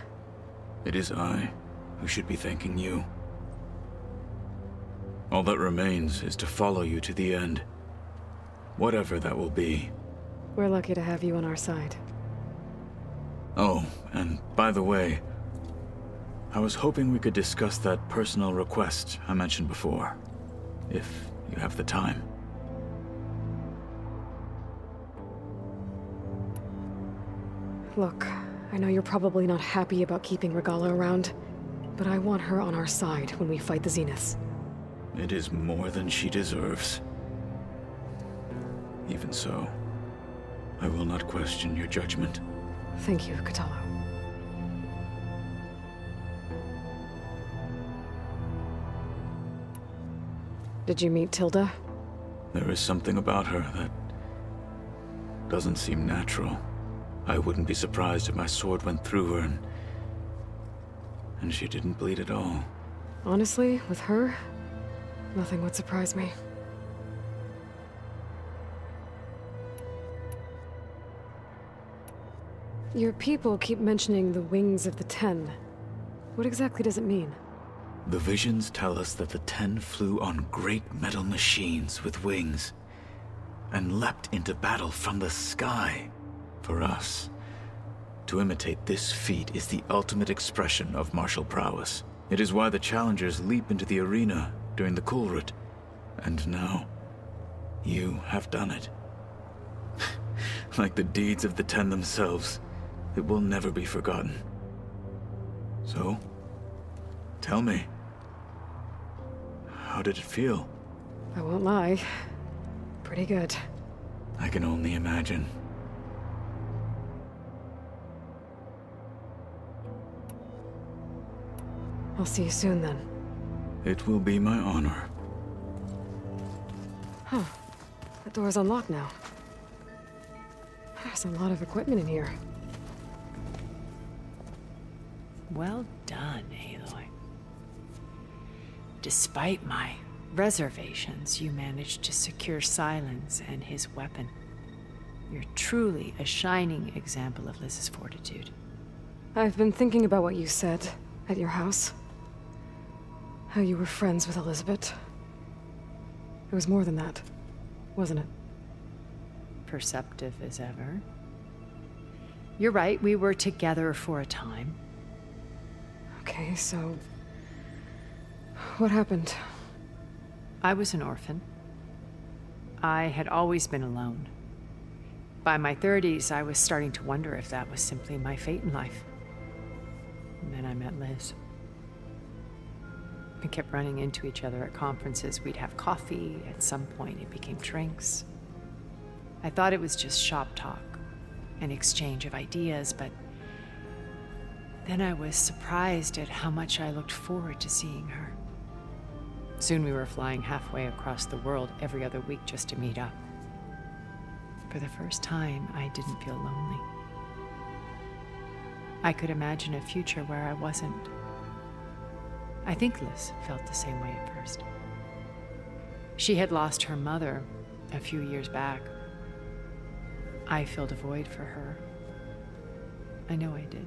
It is I who should be thanking you. All that remains is to follow you to the end. Whatever that will be. We're lucky to have you on our side. Oh, and by the way, I was hoping we could discuss that personal request I mentioned before, if you have the time. Look, I know you're probably not happy about keeping Regalla around, but I want her on our side when we fight the Zeniths. It is more than she deserves. Even so, I will not question your judgment. Thank you, Kotallo. Did you meet Tilda? There is something about her that doesn't seem natural. I wouldn't be surprised if my sword went through her and she didn't bleed at all. Honestly, with her, nothing would surprise me. Your people keep mentioning the wings of the Ten. What exactly does it mean? The visions tell us that the Ten flew on great metal machines with wings and leapt into battle from the sky. For us, to imitate this feat is the ultimate expression of martial prowess. It is why the challengers leap into the arena during the Kulrut. And now, you have done it. Like the deeds of the Ten themselves, it will never be forgotten. So, tell me, how did it feel? I won't lie. Pretty good. I can only imagine. I'll see you soon, then. It will be my honor. Huh. The door's unlocked now. There's a lot of equipment in here. Well done, Aloy. Despite my reservations, you managed to secure Silence and his weapon. You're truly a shining example of Liz's fortitude. I've been thinking about what you said at your house. How you were friends with Elizabeth. It was more than that, wasn't it? Perceptive as ever. You're right, we were together for a time. Okay, so... what happened? I was an orphan. I had always been alone. By my 30s, I was starting to wonder if that was simply my fate in life. And then I met Liz. We kept running into each other at conferences. We'd have coffee. At some point, it became drinks. I thought it was just shop talk, an exchange of ideas, but then I was surprised at how much I looked forward to seeing her. Soon we were flying halfway across the world every other week just to meet up. For the first time, I didn't feel lonely. I could imagine a future where I wasn't. I think Liz felt the same way at first. She had lost her mother a few years back. I filled a void for her. I know I did.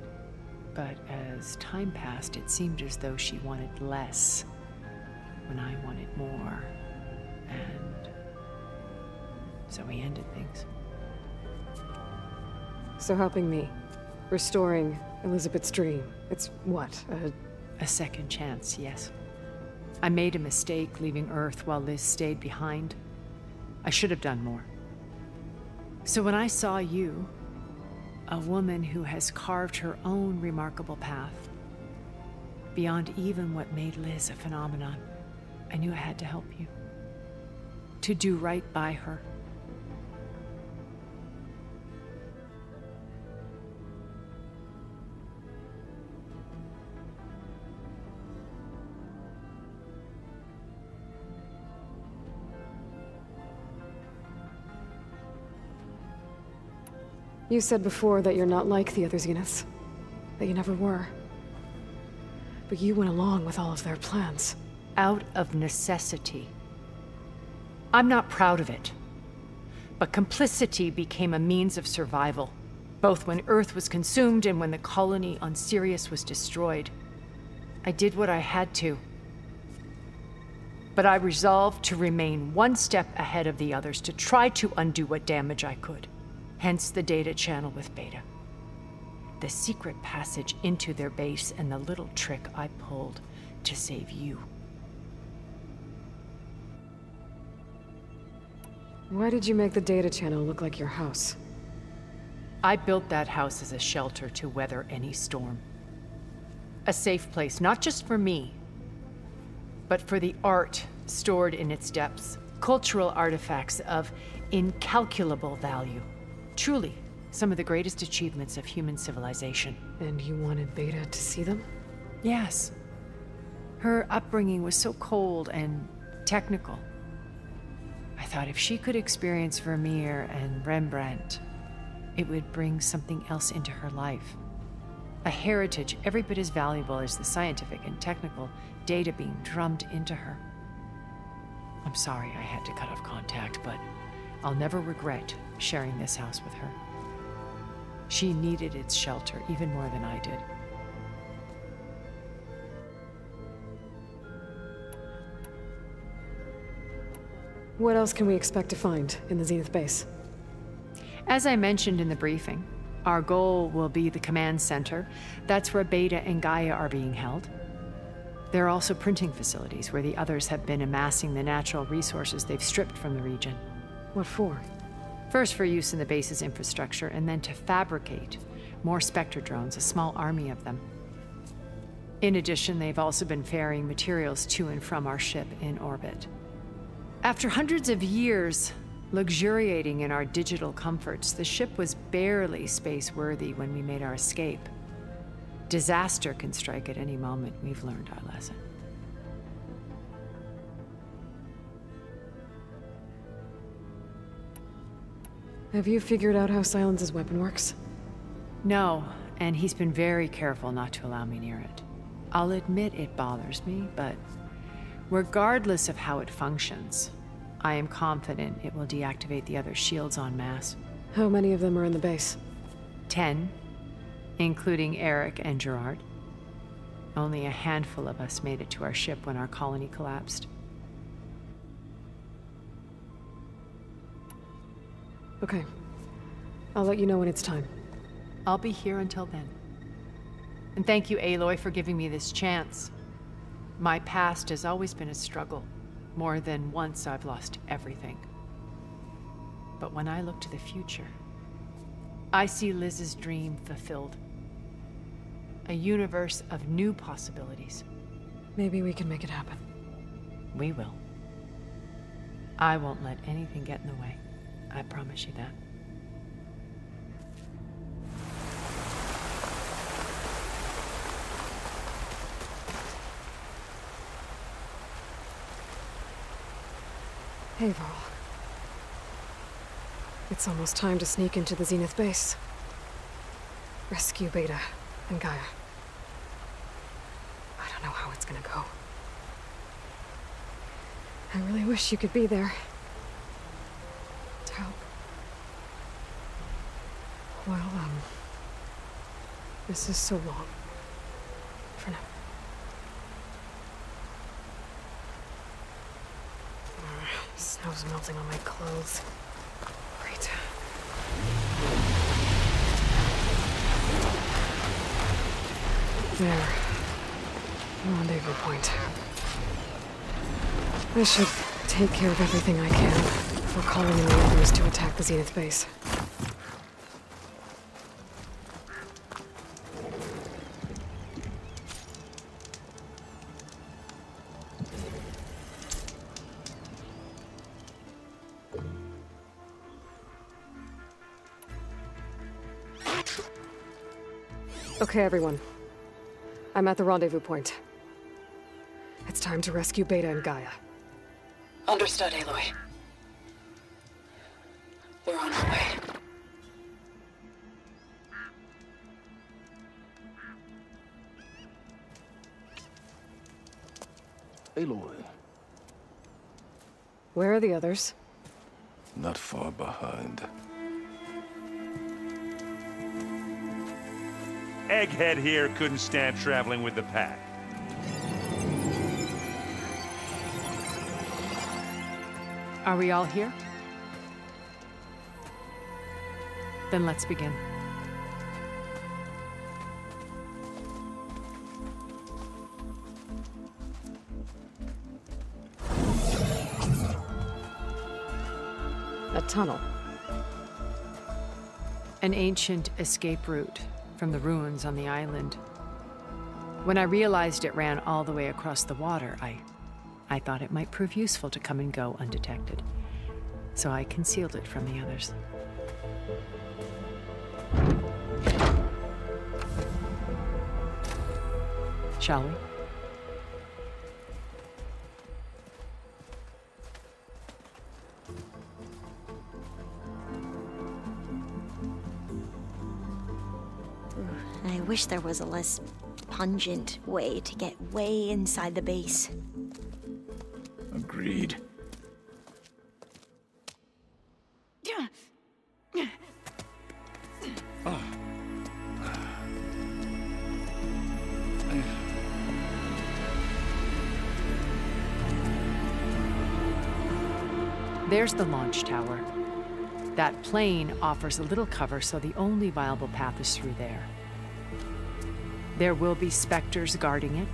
But as time passed, it seemed as though she wanted less when I wanted more. And so we ended things. So helping me, restoring Elizabeth's dream, it's what, a second chance, yes. I made a mistake leaving Earth while Liz stayed behind. I should have done more. So when I saw you, a woman who has carved her own remarkable path, beyond even what made Liz a phenomenon, I knew I had to help you. To do right by her. You said before that you're not like the other Zeniths. That you never were. But you went along with all of their plans. Out of necessity. I'm not proud of it. But complicity became a means of survival, both when Earth was consumed and when the colony on Sirius was destroyed. I did what I had to. But I resolved to remain one step ahead of the others, to try to undo what damage I could. Hence the data channel with Beta. The secret passage into their base and the little trick I pulled to save you. Why did you make the data channel look like your house? I built that house as a shelter to weather any storm. A safe place, not just for me, but for the art stored in its depths. Cultural artifacts of incalculable value. Truly, some of the greatest achievements of human civilization. And you wanted Beta to see them? Yes. Her upbringing was so cold and technical. I thought if she could experience Vermeer and Rembrandt, it would bring something else into her life. A heritage every bit as valuable as the scientific and technical data being drummed into her. I'm sorry I had to cut off contact, but I'll never regret sharing this house with her. She needed its shelter even more than I did. What else can we expect to find in the Zenith base? As I mentioned in the briefing, our goal will be the command center. That's where Beta and Gaia are being held. There are also printing facilities where the others have been amassing the natural resources they've stripped from the region. What for? First for use in the base's infrastructure, and then to fabricate more Spectre drones, a small army of them. In addition, they've also been ferrying materials to and from our ship in orbit. After hundreds of years luxuriating in our digital comforts, the ship was barely space-worthy when we made our escape. Disaster can strike at any moment. We've learned our lesson. Have you figured out how Silence's weapon works? No, and he's been very careful not to allow me near it. I'll admit it bothers me, but regardless of how it functions, I am confident it will deactivate the other shields en masse. How many of them are in the base? 10, including Eric and Gerard. Only a handful of us made it to our ship when our colony collapsed. Okay. I'll let you know when it's time. I'll be here until then. And thank you, Aloy, for giving me this chance. My past has always been a struggle. More than once I've lost everything. But when I look to the future, I see Liz's dream fulfilled. A universe of new possibilities. Maybe we can make it happen. We will. I won't let anything get in the way. I promise you that. Hey, Varl. It's almost time to sneak into the Zenith base. Rescue Beta and Gaia. I don't know how it's gonna go. I really wish you could be there. To help. Well, this is so long. For now. Snow's melting on my clothes. Great. There. Rendezvous point. I should take care of everything I can before calling in the others to attack the Zenith base. Okay, everyone. I'm at the rendezvous point. It's time to rescue Beta and Gaia. Understood, Aloy. We're on our way. Aloy. Where are the others? Not far behind. Egghead here couldn't stand traveling with the pack. Are we all here? Then let's begin. A tunnel. An ancient escape route from the ruins on the island. When I realized it ran all the way across the water, I thought it might prove useful to come and go undetected. So I concealed it from the others. Shall we? I wish there was a less pungent way to get way inside the base. Agreed. There's the launch tower. That plane offers a little cover, so the only viable path is through there. There will be Spectres guarding it,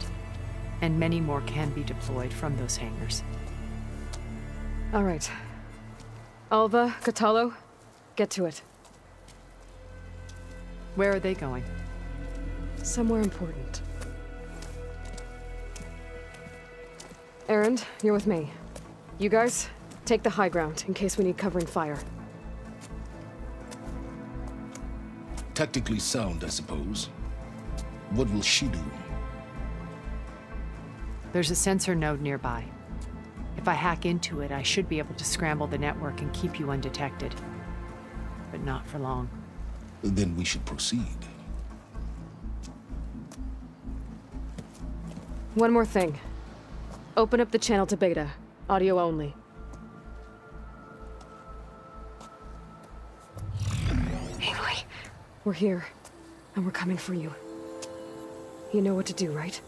and many more can be deployed from those hangars. All right. Alva, Kotallo, get to it. Where are they going? Somewhere important. Erend, you're with me. You guys, take the high ground in case we need covering fire. Tactically sound, I suppose. What will she do? There's a sensor node nearby. If I hack into it, I should be able to scramble the network and keep you undetected. But not for long. Then we should proceed. One more thing. Open up the channel to Beta. Audio only. Aloy. We're here, and we're coming for you. You know what to do, right?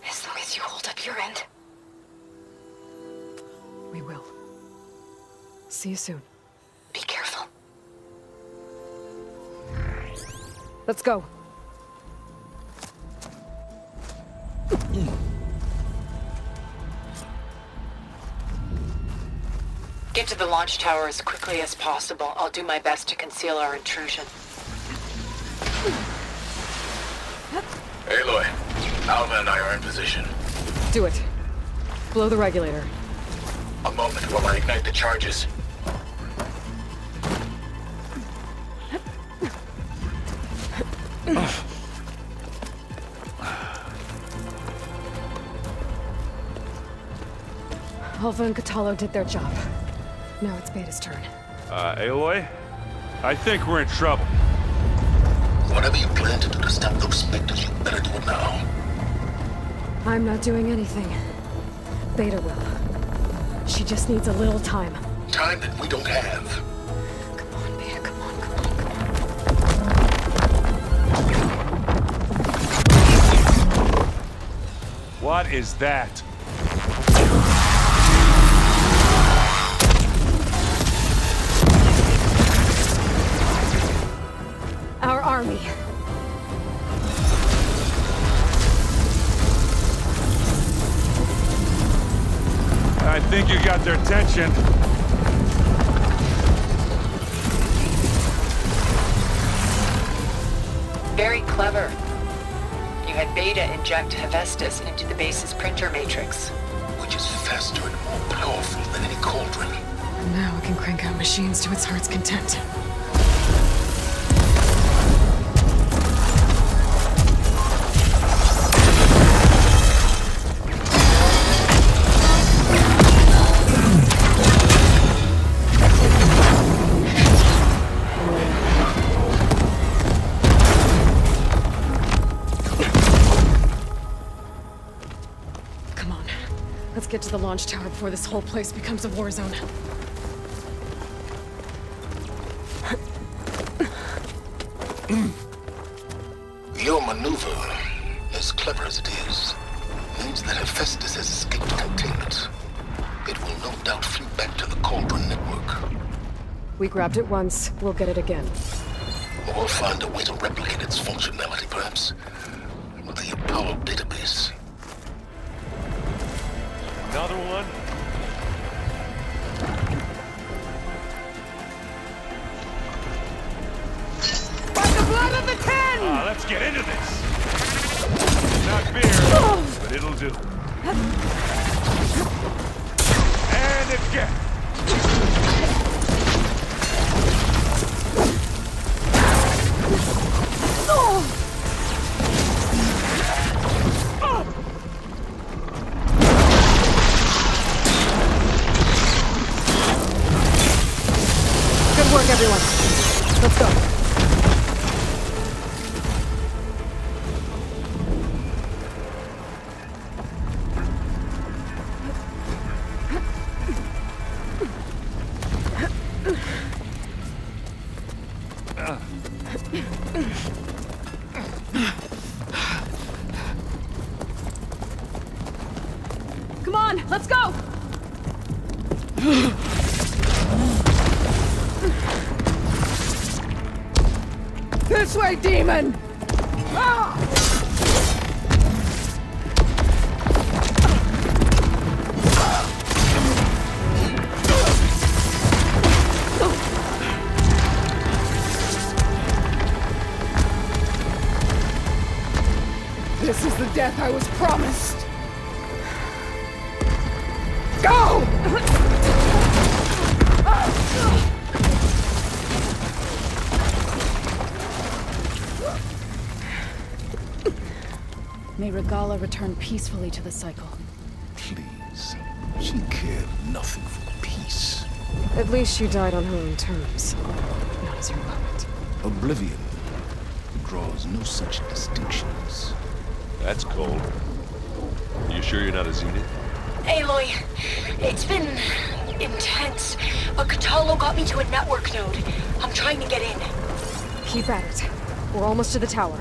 As long as you hold up your end. We will. See you soon. Be careful. Let's go. Get to the launch tower as quickly as possible. I'll do my best to conceal our intrusion. Aloy, Alva and I are in position. Do it. Blow the regulator. A moment while I ignite the charges. Alva and Kotallo did their job. Now it's Beta's turn. Aloy? I think we're in trouble. Whatever you plan to do to stop those specters, you better do it now. I'm not doing anything. Beta will. She just needs a little time. Time that we don't have. Come on, Beta, come on, What is that? Our army. I think you got their attention. Very clever. You had Beta inject Hephaestus into the base's printer matrix. Which is faster and more powerful than any cauldron. And now it can crank out machines to its heart's content. Get to the launch tower before this whole place becomes a war zone. Your maneuver, as clever as it is, means that Hephaestus has escaped containment. It will no doubt flee back to the Cauldron network. We grabbed it once, we'll get it again. Or we'll find a way to replicate its functionality, perhaps, with the Apollo database. Another one? By the blood of the Ten! Let's get into this. Not beer, but it'll do. And again. Good work, everyone. Let's go. Come on, let's go! This way, demon! Ah! This is the death I was promised. Go! May Regala return peacefully to the cycle. Please. She cared nothing for peace. At least she died on her own terms. Not as your puppet. Oblivion draws no such distinctions. That's cold. You sure you're not a Zenith? Aloy, it's been intense, but Kotallo got me to a network node. I'm trying to get in. Keep at it. We're almost to the tower.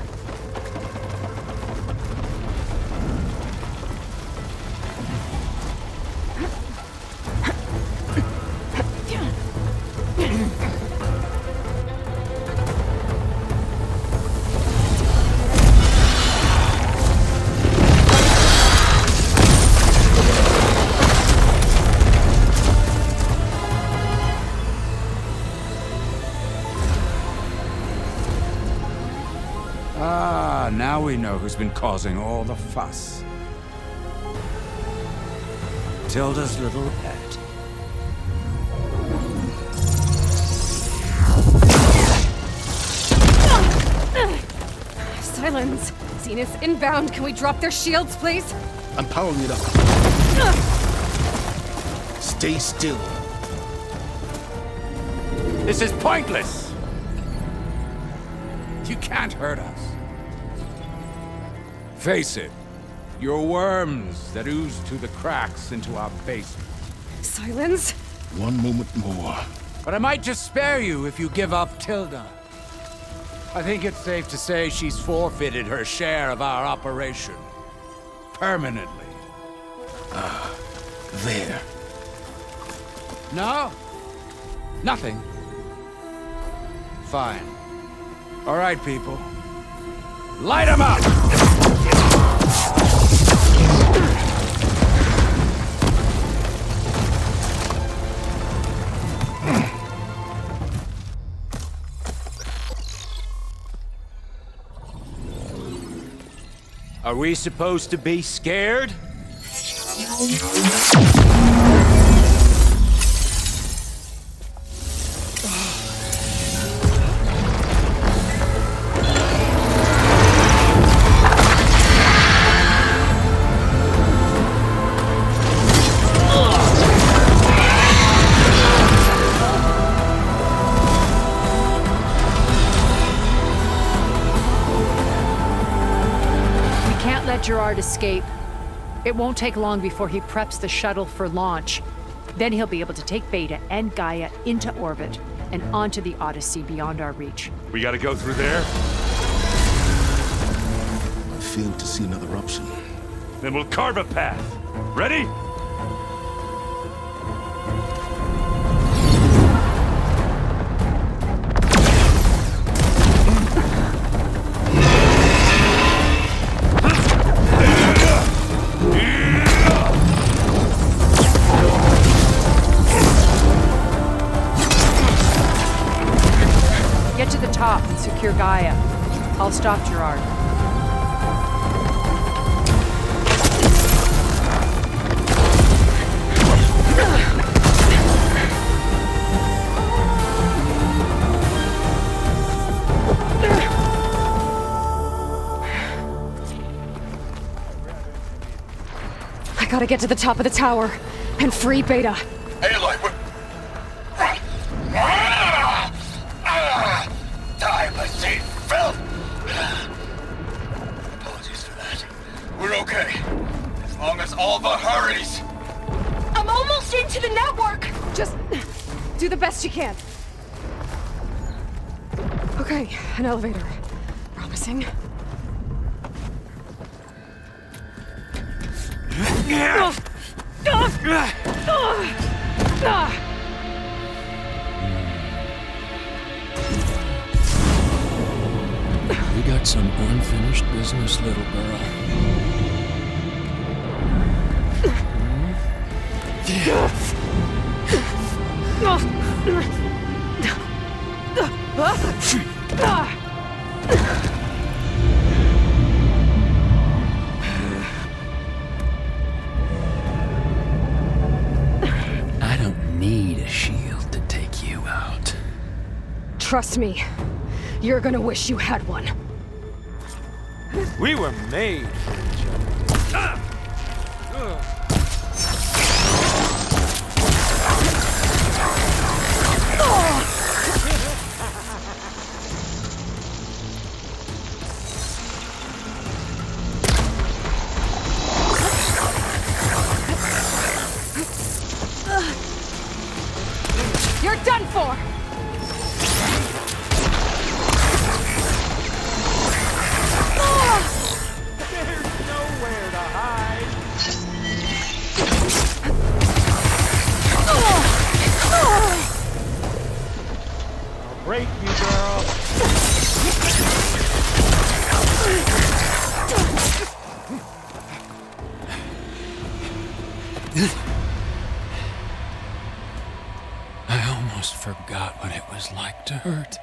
Now we know who's been causing all the fuss. Tilda's little pet. Silence! Zenith inbound. Can we drop their shields, please? I'm powering it up. Stay still. This is pointless! You can't hurt us. Face it. You're worms that ooze through the cracks into our basement. Silence? One moment more. But I might just spare you if you give up Tilda. I think it's safe to say she's forfeited her share of our operation. Permanently. There. No? Nothing. Fine. All right, people. Light 'em up! Are we supposed to be scared? Gerard escape. It won't take long before he preps the shuttle for launch. Then he'll be able to take Beta and Gaia into orbit and onto the Odyssey beyond our reach. We gotta go through there? I failed to see another option. Then we'll carve a path. Ready? And secure Gaia. I'll stop Gerard. I gotta get to the top of the tower and free Beta. Aloy, Thylacine filth! Apologies for that. We're okay. As long as Alva hurries. I'm almost into the network! Just do the best you can. Okay, an elevator. Promising. We got some unfinished business, little girl. I don't need a shield to take you out. Trust me, you're gonna wish you had one. We were made for each other. You're done for! There's nowhere to hide. I'll break you, girl. I almost forgot what it was like to hurt.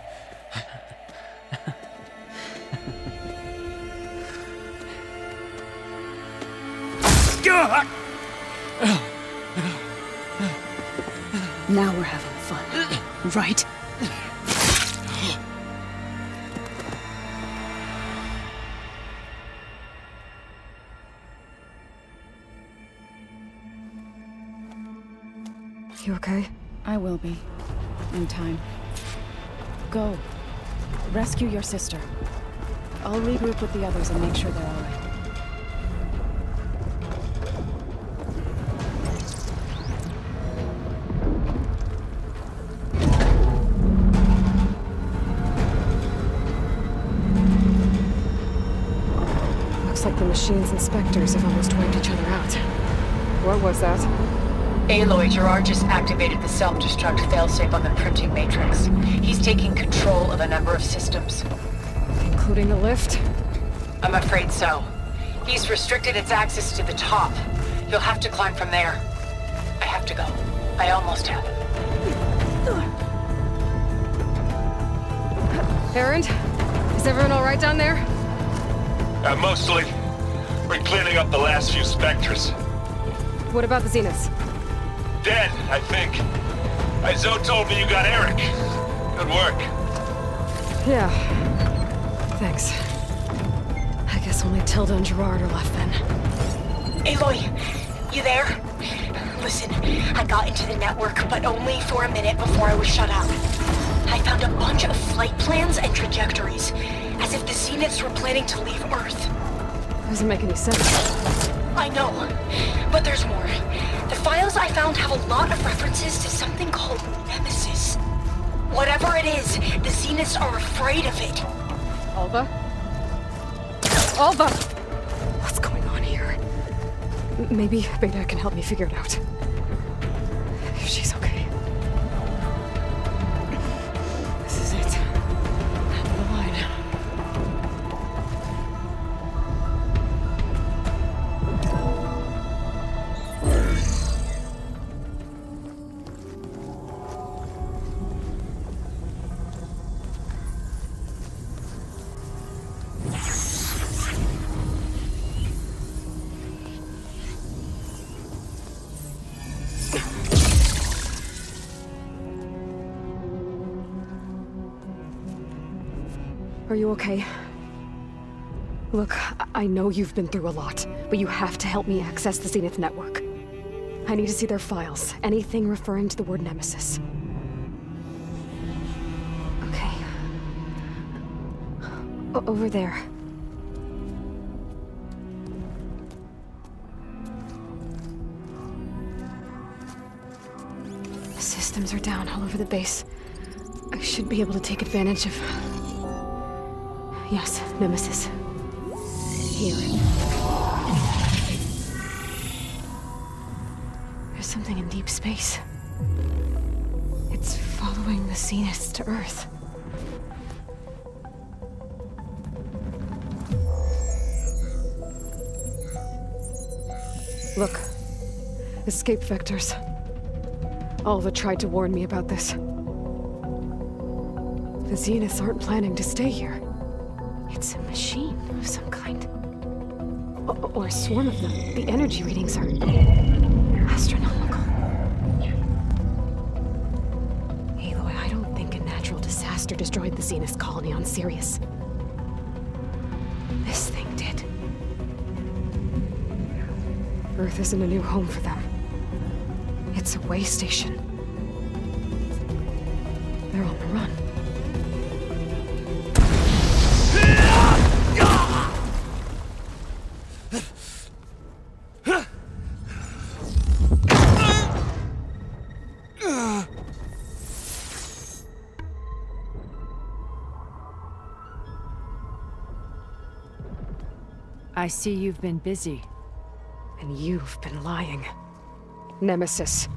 Now we're having fun, right? You okay? I will be. In time. Go. Rescue your sister. I'll regroup with the others and make sure they're all right. Looks like the machine's inspectors have almost wiped each other out. What was that? Aloy, Gerard just activated the self-destruct failsafe on the printing matrix. He's taking control of a number of systems. Including the lift? I'm afraid so. He's restricted its access to the top. You'll have to climb from there. I have to go. I almost have. Erend? Is everyone all right down there? Mostly. We're cleaning up the last few Spectres. What about the Zeniths? Dead, I think. Zoe told me you got Eric. Good work. Yeah. Thanks. I guess only Tilda and Gerard are left then. Aloy, you there? Listen, I got into the network, but only for a minute before I was shut out. I found a bunch of flight plans and trajectories, as if the Zeniths were planning to leave Earth. Doesn't make any sense. I know, but there's more. The files I found have a lot of references to something called Nemesis. Whatever it is, the Zeniths are afraid of it. Alva? Alva! What's going on here? Maybe Beta can help me figure it out. If she's okay. This is it. End of the line. Are you okay? Look, I know you've been through a lot, but you have to help me access the Zenith network. I need to see their files, anything referring to the word Nemesis. Okay. Over there. The systems are down all over the base. I should be able to take advantage of... Yes, Nemesis. Here. There's something in deep space. It's following the Zeniths to Earth. Look. Escape vectors. Alva tried to warn me about this. The Zeniths aren't planning to stay here. It's a machine of some kind. Or a swarm of them. The energy readings are... astronomical. Aloy, I don't think a natural disaster destroyed the Zenith colony on Sirius. This thing did. Earth isn't a new home for them. It's a way station. They're on the run. I see you've been busy. And you've been lying. Nemesis,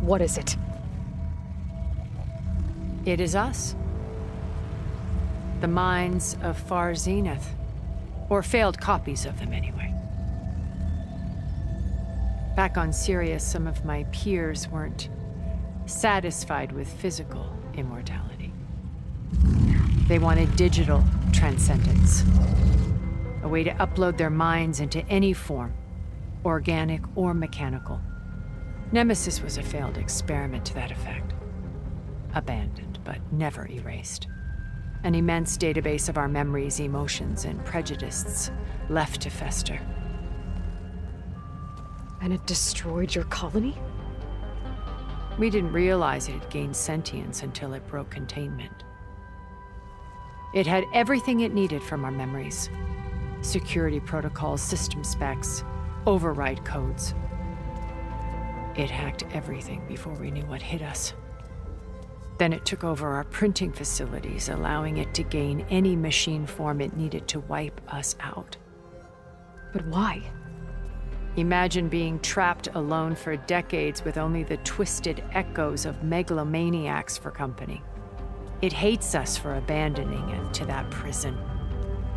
what is it? It is us. The minds of Far Zenith. Or failed copies of them, anyway. Back on Sirius, some of my peers weren't satisfied with physical immortality. They wanted digital transcendence. A way to upload their minds into any form, organic or mechanical. Nemesis was a failed experiment to that effect. Abandoned, but never erased. An immense database of our memories, emotions, and prejudices left to fester. And it destroyed your colony? We didn't realize it had gained sentience until it broke containment. It had everything it needed from our memories. Security protocols, system specs, override codes. It hacked everything before we knew what hit us. Then it took over our printing facilities, allowing it to gain any machine form it needed to wipe us out. But why? Imagine being trapped alone for decades with only the twisted echoes of megalomaniacs for company. It hates us for abandoning it to that prison.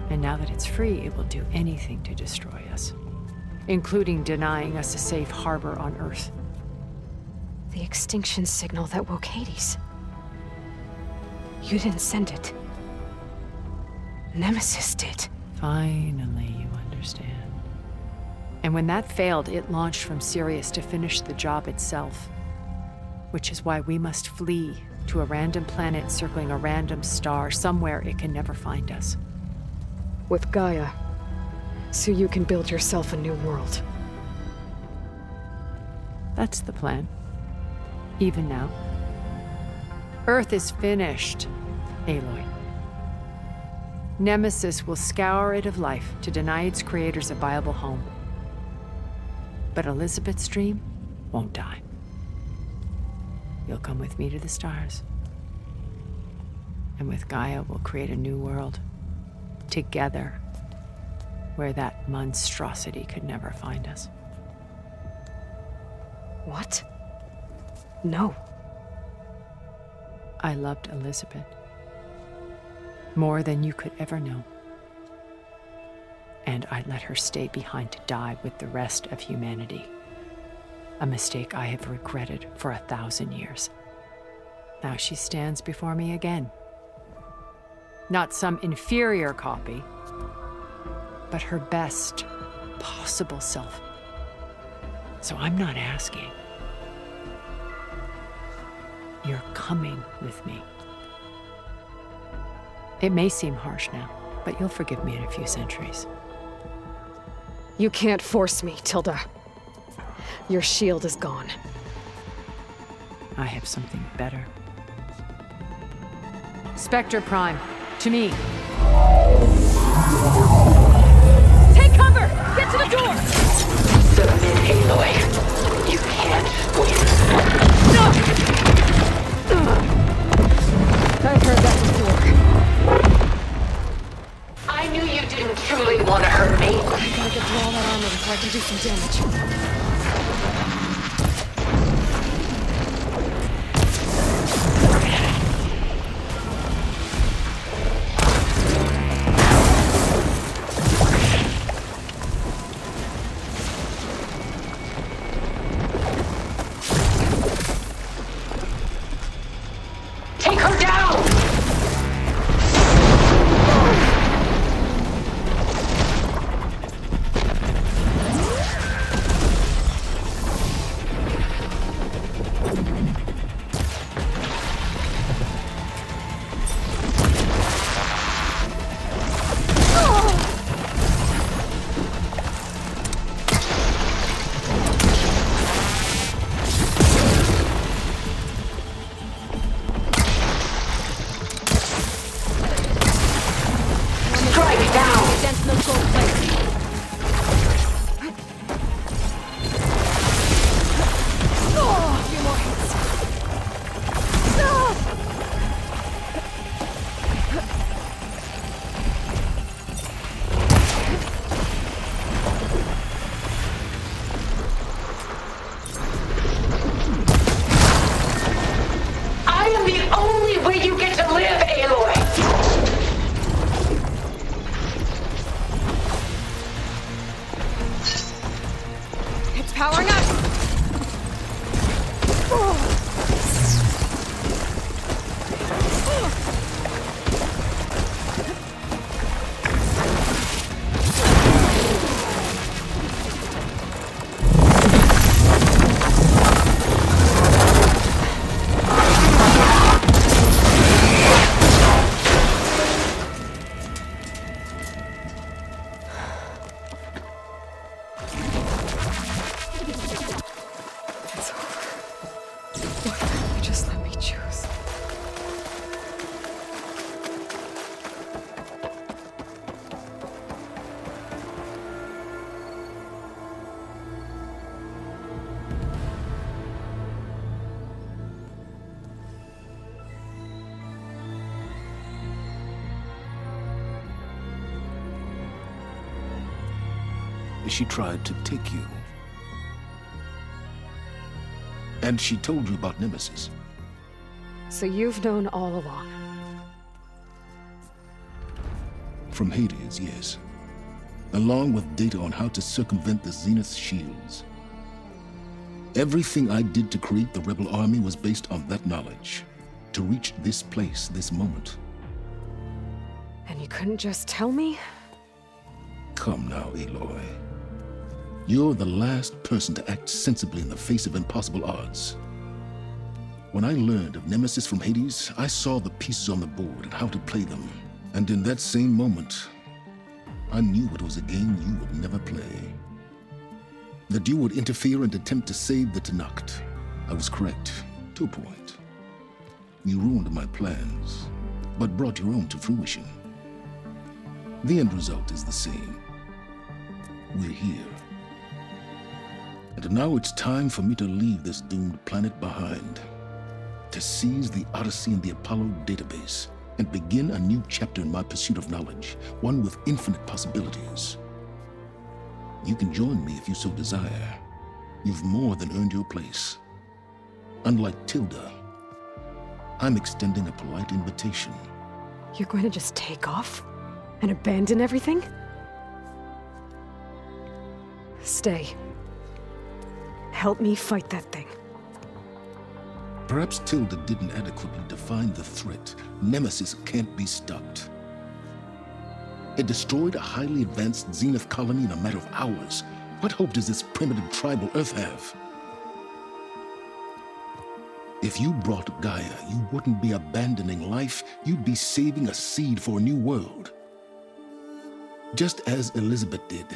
And now that it's free, it will do anything to destroy us, including denying us a safe harbor on Earth. The extinction signal that woke Hades. You didn't send it. Nemesis did. Finally, you understand. And when that failed, it launched from Sirius to finish the job itself. Which is why we must flee to a random planet circling a random star, somewhere it can never find us. With Gaia, so you can build yourself a new world. That's the plan. Even now. Earth is finished, Aloy. Nemesis will scour it of life to deny its creators a viable home. But Elizabeth's dream won't die. You'll come with me to the stars. And with Gaia, we'll create a new world. Together. Where that monstrosity could never find us. What? No. I loved Elizabeth. More than you could ever know. And I let her stay behind to die with the rest of humanity. A mistake I have regretted for 1,000 years. Now she stands before me again. Not some inferior copy, but her best possible self. So I'm not asking. You're coming with me. It may seem harsh now, but you'll forgive me in a few centuries. You can't force me, Tilda. Your shield is gone. I have something better. Spectre Prime, to me. Take cover! Get to the door! Submit, Aloy. You can't win. No! I've heard that before. I knew you didn't truly want to hurt me. I gotta get through all that armor before I can do some damage. Take her down! Powering up! She tried to take you. And she told you about Nemesis. So you've known all along. From Hades, yes. Along with data on how to circumvent the Zenith's shields. Everything I did to create the Rebel army was based on that knowledge. To reach this place, this moment. And you couldn't just tell me? Come now, Aloy. You're the last person to act sensibly in the face of impossible odds. When I learned of Nemesis from Hades, I saw the pieces on the board and how to play them. And in that same moment, I knew it was a game you would never play. That you would interfere and attempt to save the Tenakth. I was correct, to a point. You ruined my plans, but brought your own to fruition. The end result is the same. We're here. And now it's time for me to leave this doomed planet behind. To seize the Odyssey and the Apollo database, and begin a new chapter in my pursuit of knowledge, one with infinite possibilities. You can join me if you so desire. You've more than earned your place. Unlike Tilda, I'm extending a polite invitation. You're going to just take off? And abandon everything? Stay. Help me fight that thing. Perhaps Tilda didn't adequately define the threat. Nemesis can't be stopped. It destroyed a highly advanced Zenith colony in a matter of hours. What hope does this primitive tribal Earth have? If you brought Gaia, you wouldn't be abandoning life, you'd be saving a seed for a new world. Just as Elizabeth did.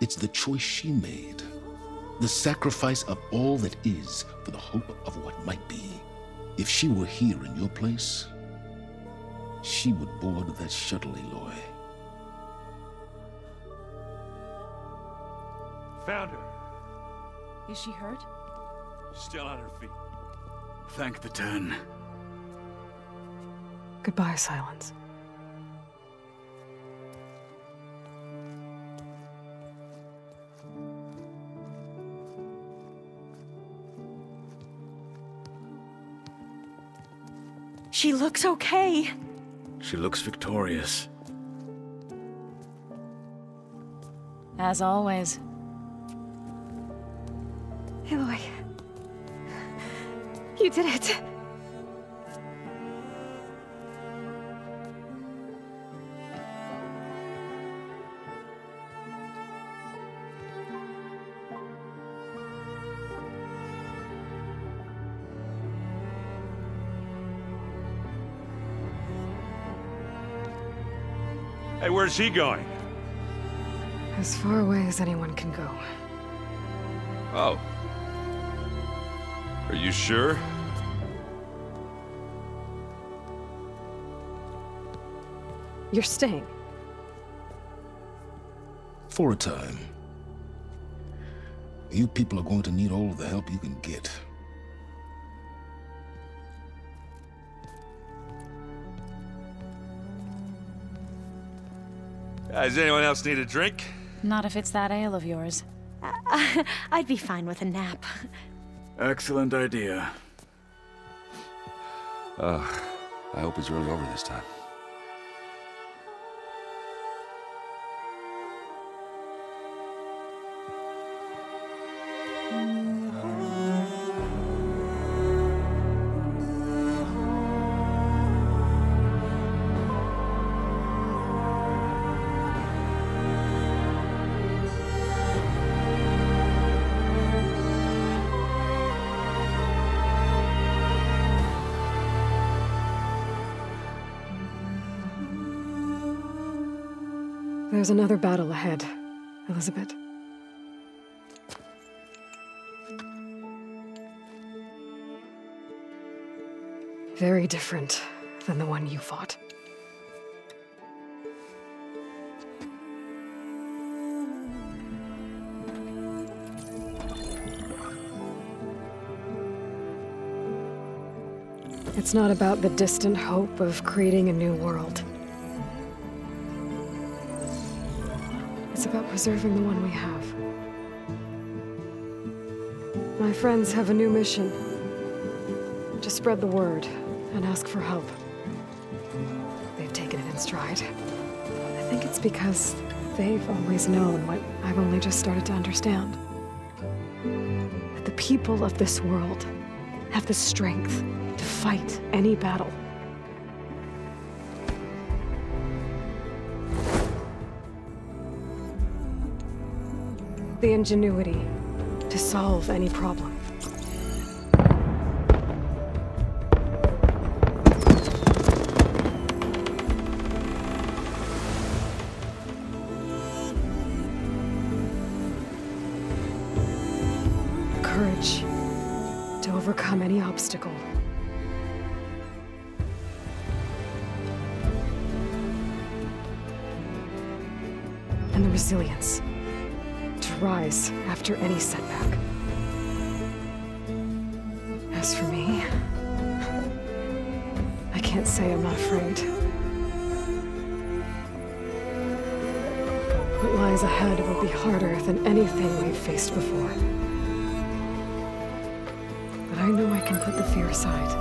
It's the choice she made. The sacrifice of all that is for the hope of what might be. If she were here in your place, she would board that shuttle, Aloy. Found her. Is she hurt? Still on her feet. Thank the Ten. Goodbye, Silence. She looks okay. She looks victorious. As always. Aloy. You did it. Hey, where's he going? As far away as anyone can go. Oh. Are you sure? You're staying. For a time. You people are going to need all of the help you can get. Does anyone else need a drink? Not if it's that ale of yours. I'd be fine with a nap. Excellent idea. I hope it's really over this time. There's another battle ahead, Elizabeth. Very different than the one you fought. It's not about the distant hope of creating a new world. It's about preserving the one we have. My friends have a new mission. To spread the word and ask for help. They've taken it in stride. I think it's because they've always known what I've only just started to understand. That the people of this world have the strength to fight any battle. The ingenuity to solve any problem. Courage to overcome any obstacle. And the resilience to rise after any setback. As for me, I can't say I'm not afraid. What lies ahead will be harder than anything we've faced before. But I know I can put the fear aside.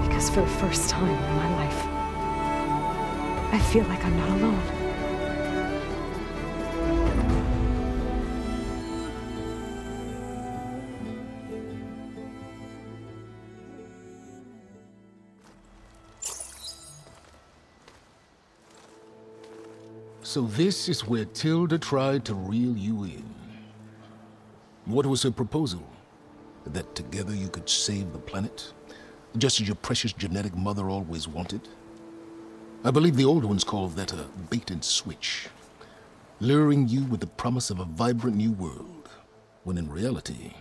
Because for the first time in my life, I feel like I'm not alone. So this is where Tilda tried to reel you in. What was her proposal? That together you could save the planet? Just as your precious genetic mother always wanted? I believe the old ones call that a bait and switch. Luring you with the promise of a vibrant new world, when in reality,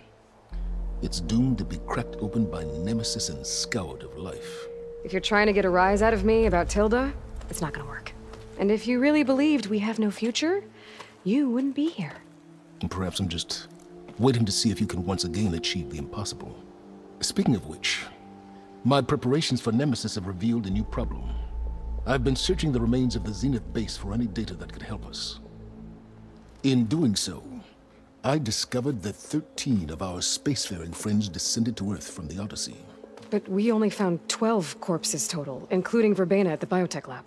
it's doomed to be cracked open by Nemesis and scoured of life. If you're trying to get a rise out of me about Tilda, it's not gonna work. And if you really believed we have no future, you wouldn't be here. And perhaps I'm just waiting to see if you can once again achieve the impossible. Speaking of which, my preparations for Nemesis have revealed a new problem. I've been searching the remains of the Zenith base for any data that could help us. In doing so, I discovered that 13 of our spacefaring friends descended to Earth from the Odyssey. But we only found 12 corpses total, including Verbena at the biotech lab.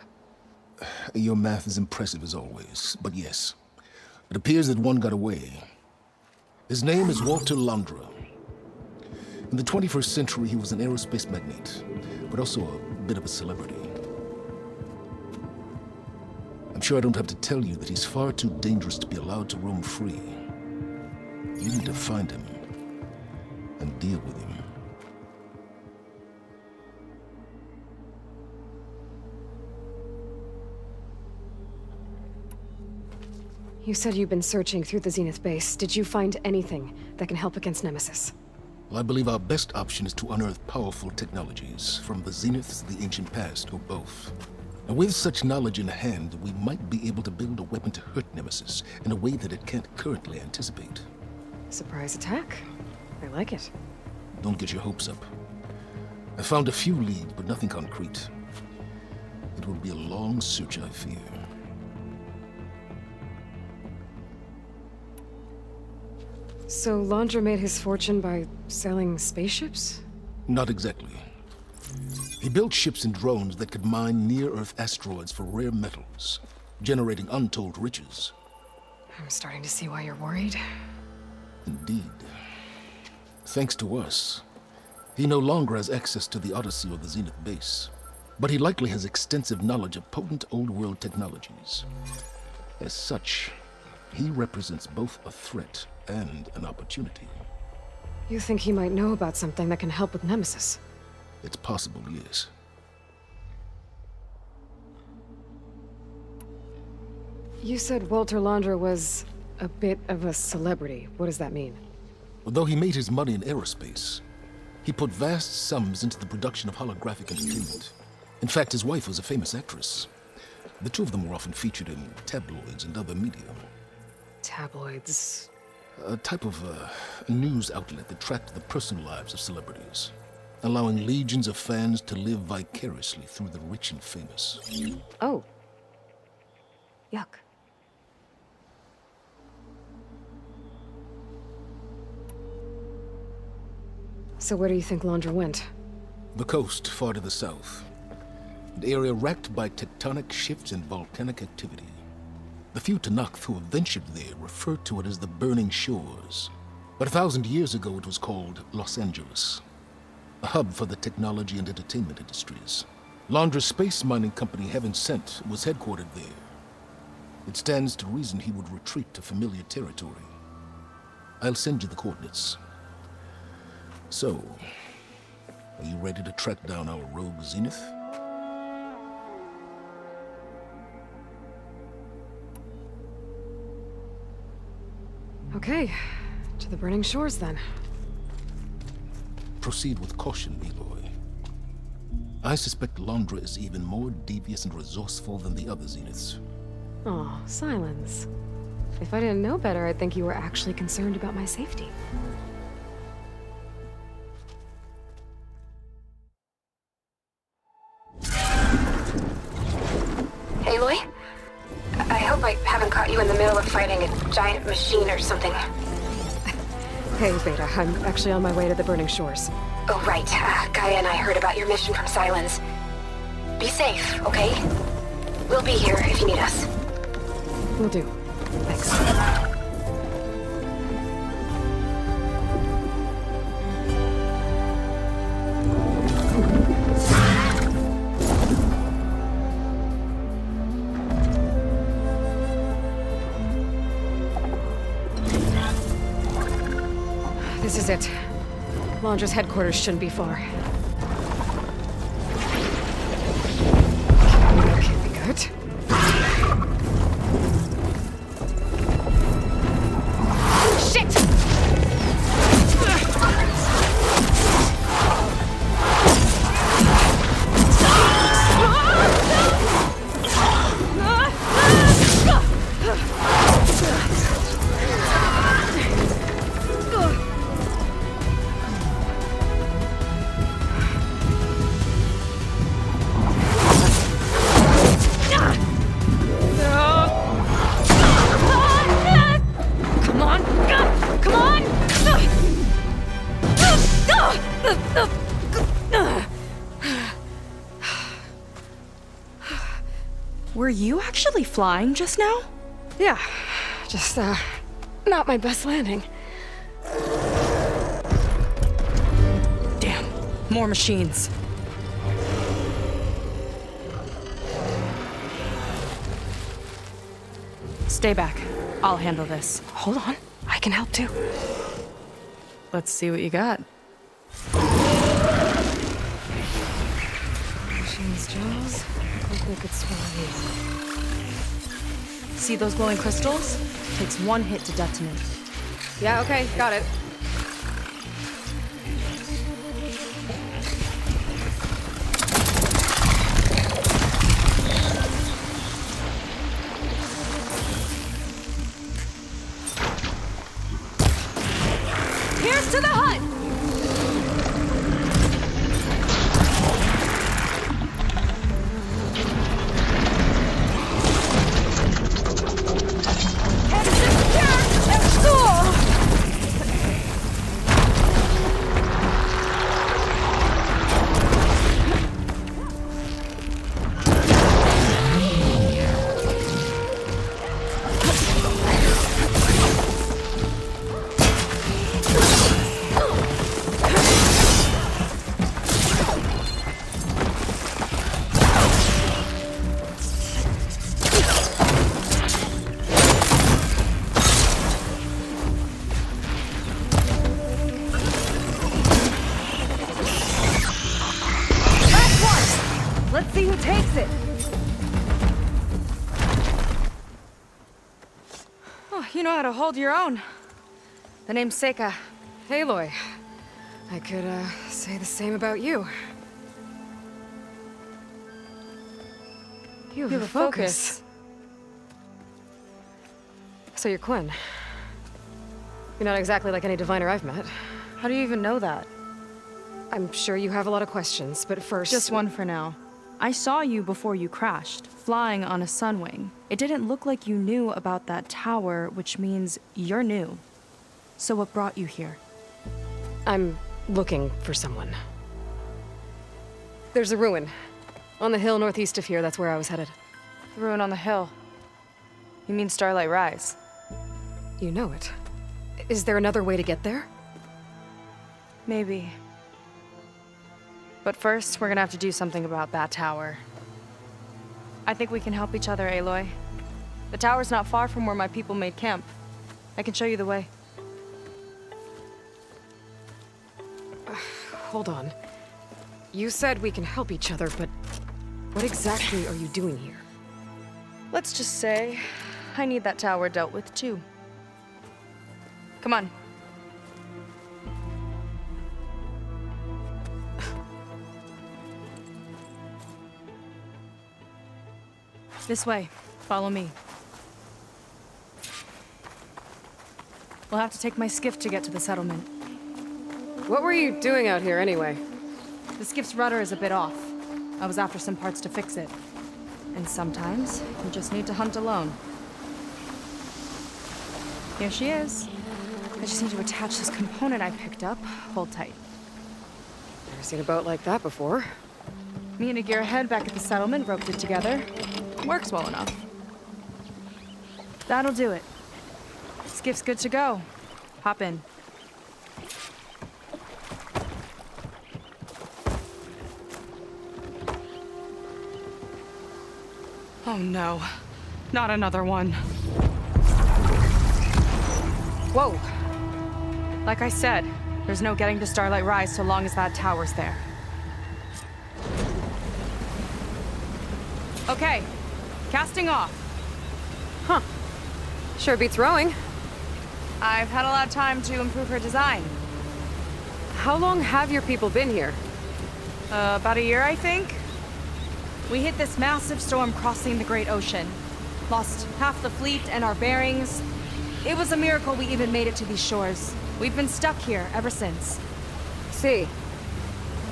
Your math is impressive as always, but yes. It appears that one got away. His name is Walter Londra. In the 21st century, he was an aerospace magnate, but also a bit of a celebrity. I'm sure I don't have to tell you that he's far too dangerous to be allowed to roam free. You need to find him and deal with him. You said you've been searching through the Zenith base. Did you find anything that can help against Nemesis? Well, I believe our best option is to unearth powerful technologies, from the Zeniths, the ancient past, or both. And with such knowledge in hand, we might be able to build a weapon to hurt Nemesis in a way that it can't currently anticipate. Surprise attack. I like it. Don't get your hopes up. I found a few leads, but nothing concrete. It will be a long search, I fear. So Londra made his fortune by selling spaceships? Not exactly. He built ships and drones that could mine near-Earth asteroids for rare metals, generating untold riches. I'm starting to see why you're worried. Indeed. Thanks to us, he no longer has access to the Odyssey or the Zenith base, but he likely has extensive knowledge of potent old-world technologies. As such, he represents both a threat and an opportunity. You think he might know about something that can help with Nemesis? It's possible, yes. You said Walter Londra was a bit of a celebrity. What does that mean? Although he made his money in aerospace, he put vast sums into the production of holographic entertainment. In fact, his wife was a famous actress. The two of them were often featured in tabloids and other media. Tabloids? A type of news outlet that tracked the personal lives of celebrities, allowing legions of fans to live vicariously through the rich and famous. Oh, Yuck. So where do you think Londra went? The coast, far to the south. An area racked by tectonic shifts and volcanic activity. The few Tenakth who have ventured there refer to it as the Burning Shores. But 1,000 years ago it was called Los Angeles, a hub for the technology and entertainment industries. Londra's space mining company, Heaven Sent, was headquartered there. It stands to reason he would retreat to familiar territory. I'll send you the coordinates. So, are you ready to track down our rogue Zenith? Okay, to the Burning Shores then. Proceed with caution, Aloy. I suspect Londra is even more devious and resourceful than the other Zeniths. Oh, Silence. If I didn't know better, I'd think you were actually concerned about my safety. Aloy? I hope I haven't caught you in the middle of fighting a giant machine or something. Hey, Beta, I'm actually on my way to the Burning Shores. Oh, right. Gaia and I heard about your mission from Silence. Be safe, okay? We'll be here if you need us. Will do. Thanks. This is it. Londra's headquarters shouldn't be far. That can't be good. Shit! Were you actually flying just now? Yeah, just, not my best landing. Damn, more machines. Stay back. I'll handle this. Hold on, I can help too. Let's see what you got. Machine's jaws. Look like it's swallowing. See those glowing crystals? Takes one hit to detonate. Yeah, okay, got it. Here's to the hut! Let's see who takes it. Oh, you know how to hold your own. The name's Seika. Aloy. I could, say the same about you. You have a focus. So you're Quinn. You're not exactly like any diviner I've met. How do you even know that? I'm sure you have a lot of questions, but first... Just one for now. I saw you before you crashed, flying on a Sunwing. It didn't look like you knew about that tower, which means you're new. So what brought you here? I'm looking for someone. There's a ruin. On the hill northeast of here, that's where I was headed. The ruin on the hill. You mean Starlight Rise? You know it. Is there another way to get there? Maybe. But first, we're gonna have to do something about that tower. I think we can help each other, Aloy. The tower's not far from where my people made camp. I can show you the way. Hold on. You said we can help each other, but what exactly are you doing here? Let's just say I need that tower dealt with too. Come on. This way. Follow me. We'll have to take my skiff to get to the settlement. What were you doing out here anyway? The skiff's rudder is a bit off. I was after some parts to fix it. And sometimes, you just need to hunt alone. Here she is. I just need to attach this component I picked up. Hold tight. Never seen a boat like that before. Me and a gearhead back at the settlement roped it together. Works well enough. That'll do it. Skiff's good to go. Hop in. Oh no. Not another one. Whoa. Like I said, there's no getting to Starlight Rise so long as that tower's there. Okay. Casting off. Huh. Sure beats rowing. I've had a lot of time to improve her design. How long have your people been here? About a year, I think. We hit this massive storm crossing the Great Ocean. Lost half the fleet and our bearings. It was a miracle we even made it to these shores. We've been stuck here ever since. See.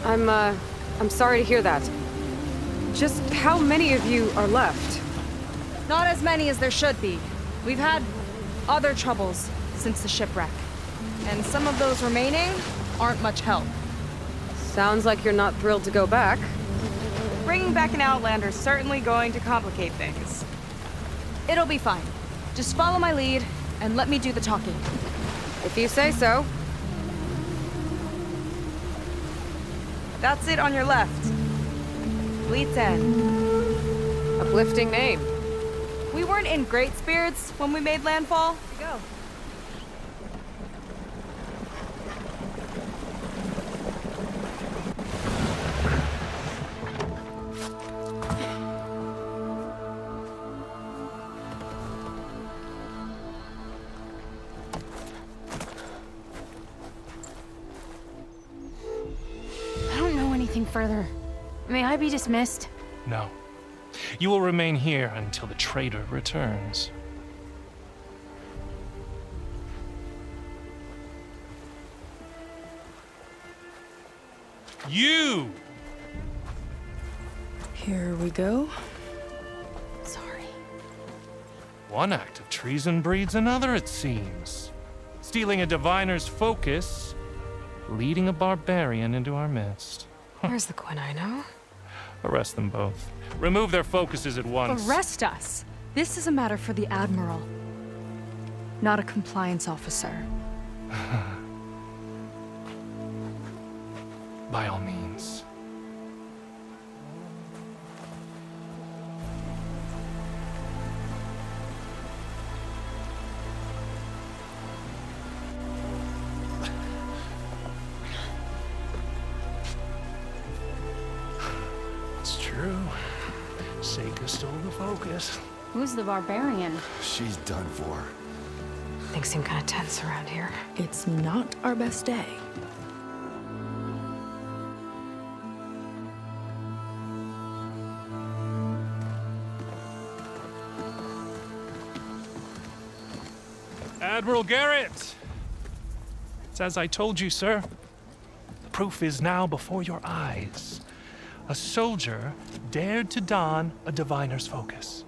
I'm sorry to hear that. Just how many of you are left? Not as many as there should be. We've had other troubles since the shipwreck. And some of those remaining aren't much help. Sounds like you're not thrilled to go back. Bringing back an Outlander's certainly going to complicate things. It'll be fine. Just follow my lead and let me do the talking. If you say so. That's it on your left. Fleet's End. Uplifting name. We weren't in great spirits when we made landfall. Go. I don't know anything further. May I be dismissed? No. You will remain here until the trader returns. You! Here we go. Sorry. One act of treason breeds another, it seems. Stealing a diviner's focus, leading a barbarian into our midst. Where's the Quinino? Arrest them both. Remove their focuses at once. Arrest us? This is a matter for the Admiral, not a compliance officer. By all means. It's true. Seika stole the focus. Who's the barbarian? She's done for. Things seem kind of tense around here. It's not our best day. Admiral Garrett! It's as I told you, sir. The proof is now before your eyes. a soldier dared to don a diviner's focus,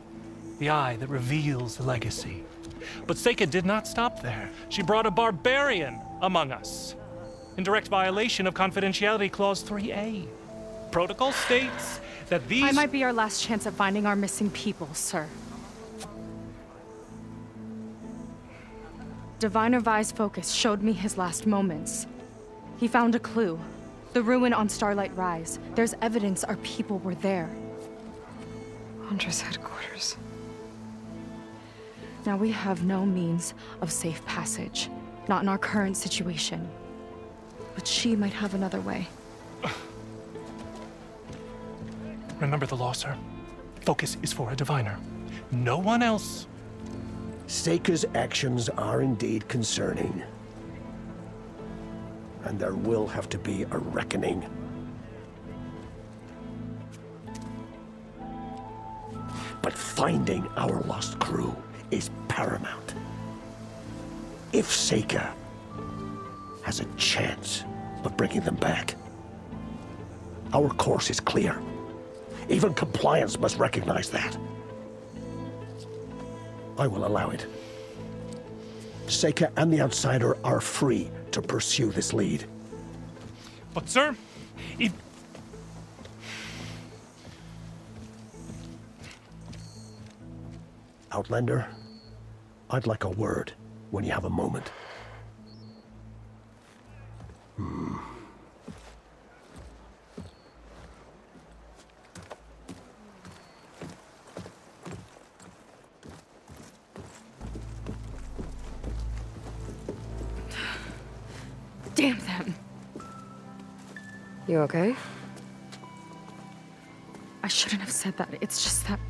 the eye that reveals the legacy. But Seika did not stop there. She brought a barbarian among us, in direct violation of Confidentiality Clause 3A. Protocol states that these— I might be our last chance at finding our missing people, sir. Diviner Vi's focus showed me his last moments. He found a clue. The ruin on Starlight Rise. There's evidence our people were there. Huntress headquarters. Now we have no means of safe passage. Not in our current situation. But she might have another way. Remember the law, sir. Focus is for a diviner. No one else. Seika's actions are indeed concerning. And there will have to be a reckoning. But finding our lost crew is paramount. If Seika has a chance of bringing them back, our course is clear. Even compliance must recognize that. I will allow it. Seika and the Outsider are free to pursue this lead. But sir, if... Outlander, I'd like a word when you have a moment. Damn them. You okay? I shouldn't have said that. It's just that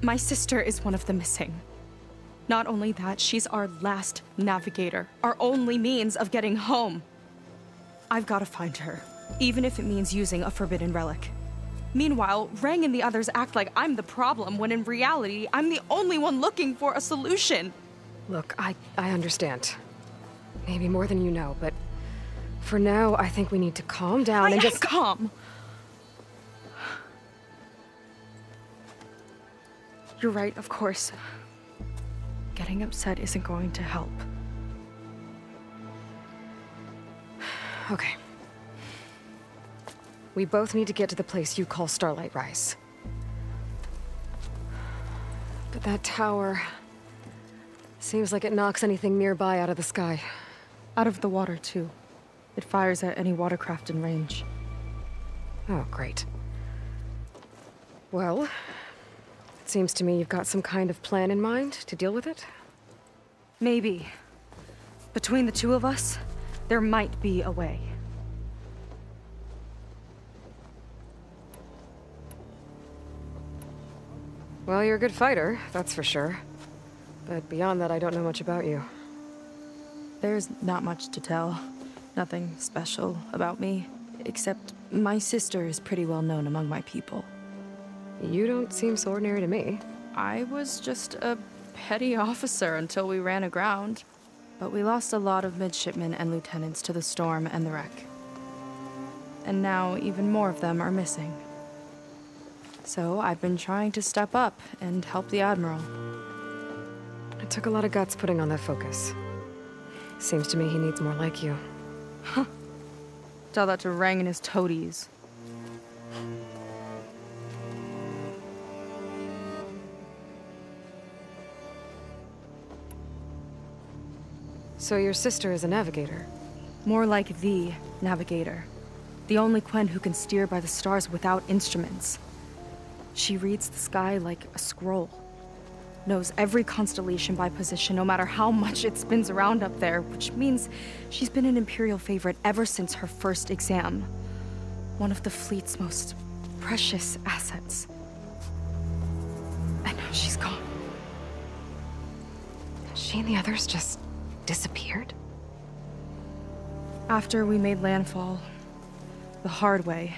my sister is one of the missing. Not only that, she's our last navigator, our only means of getting home. I've got to find her, even if it means using a forbidden relic. Meanwhile, Rang and the others act like I'm the problem, when in reality, I'm the only one looking for a solution. Look, I understand. Maybe more than you know, but for now, I think we need to calm down and just— calm! You're right, of course. Getting upset isn't going to help. Okay. We both need to get to the place you call Starlight Rise. But that tower seems like it knocks anything nearby out of the sky. Out of the water, too. It fires at any watercraft in range. Oh, great. Well, it seems to me you've got some kind of plan in mind to deal with it. Maybe. Between the two of us, there might be a way. Well, you're a good fighter, that's for sure. But beyond that, I don't know much about you. There's not much to tell. Nothing special about me, except my sister is pretty well known among my people. You don't seem so ordinary to me. I was just a petty officer until we ran aground. But we lost a lot of midshipmen and lieutenants to the storm and the wreck. And now even more of them are missing. So I've been trying to step up and help the Admiral. It took a lot of guts putting on that focus. Seems to me he needs more like you. Huh. Tell that to Rang and his toadies. So your sister is a navigator? More like the navigator. The only Quen who can steer by the stars without instruments. She reads the sky like a scroll. Knows every constellation by position, no matter how much it spins around up there, which means she's been an Imperial favorite ever since her first exam. One of the fleet's most precious assets. And now she's gone. She and the others just disappeared? After we made landfall, the hard way,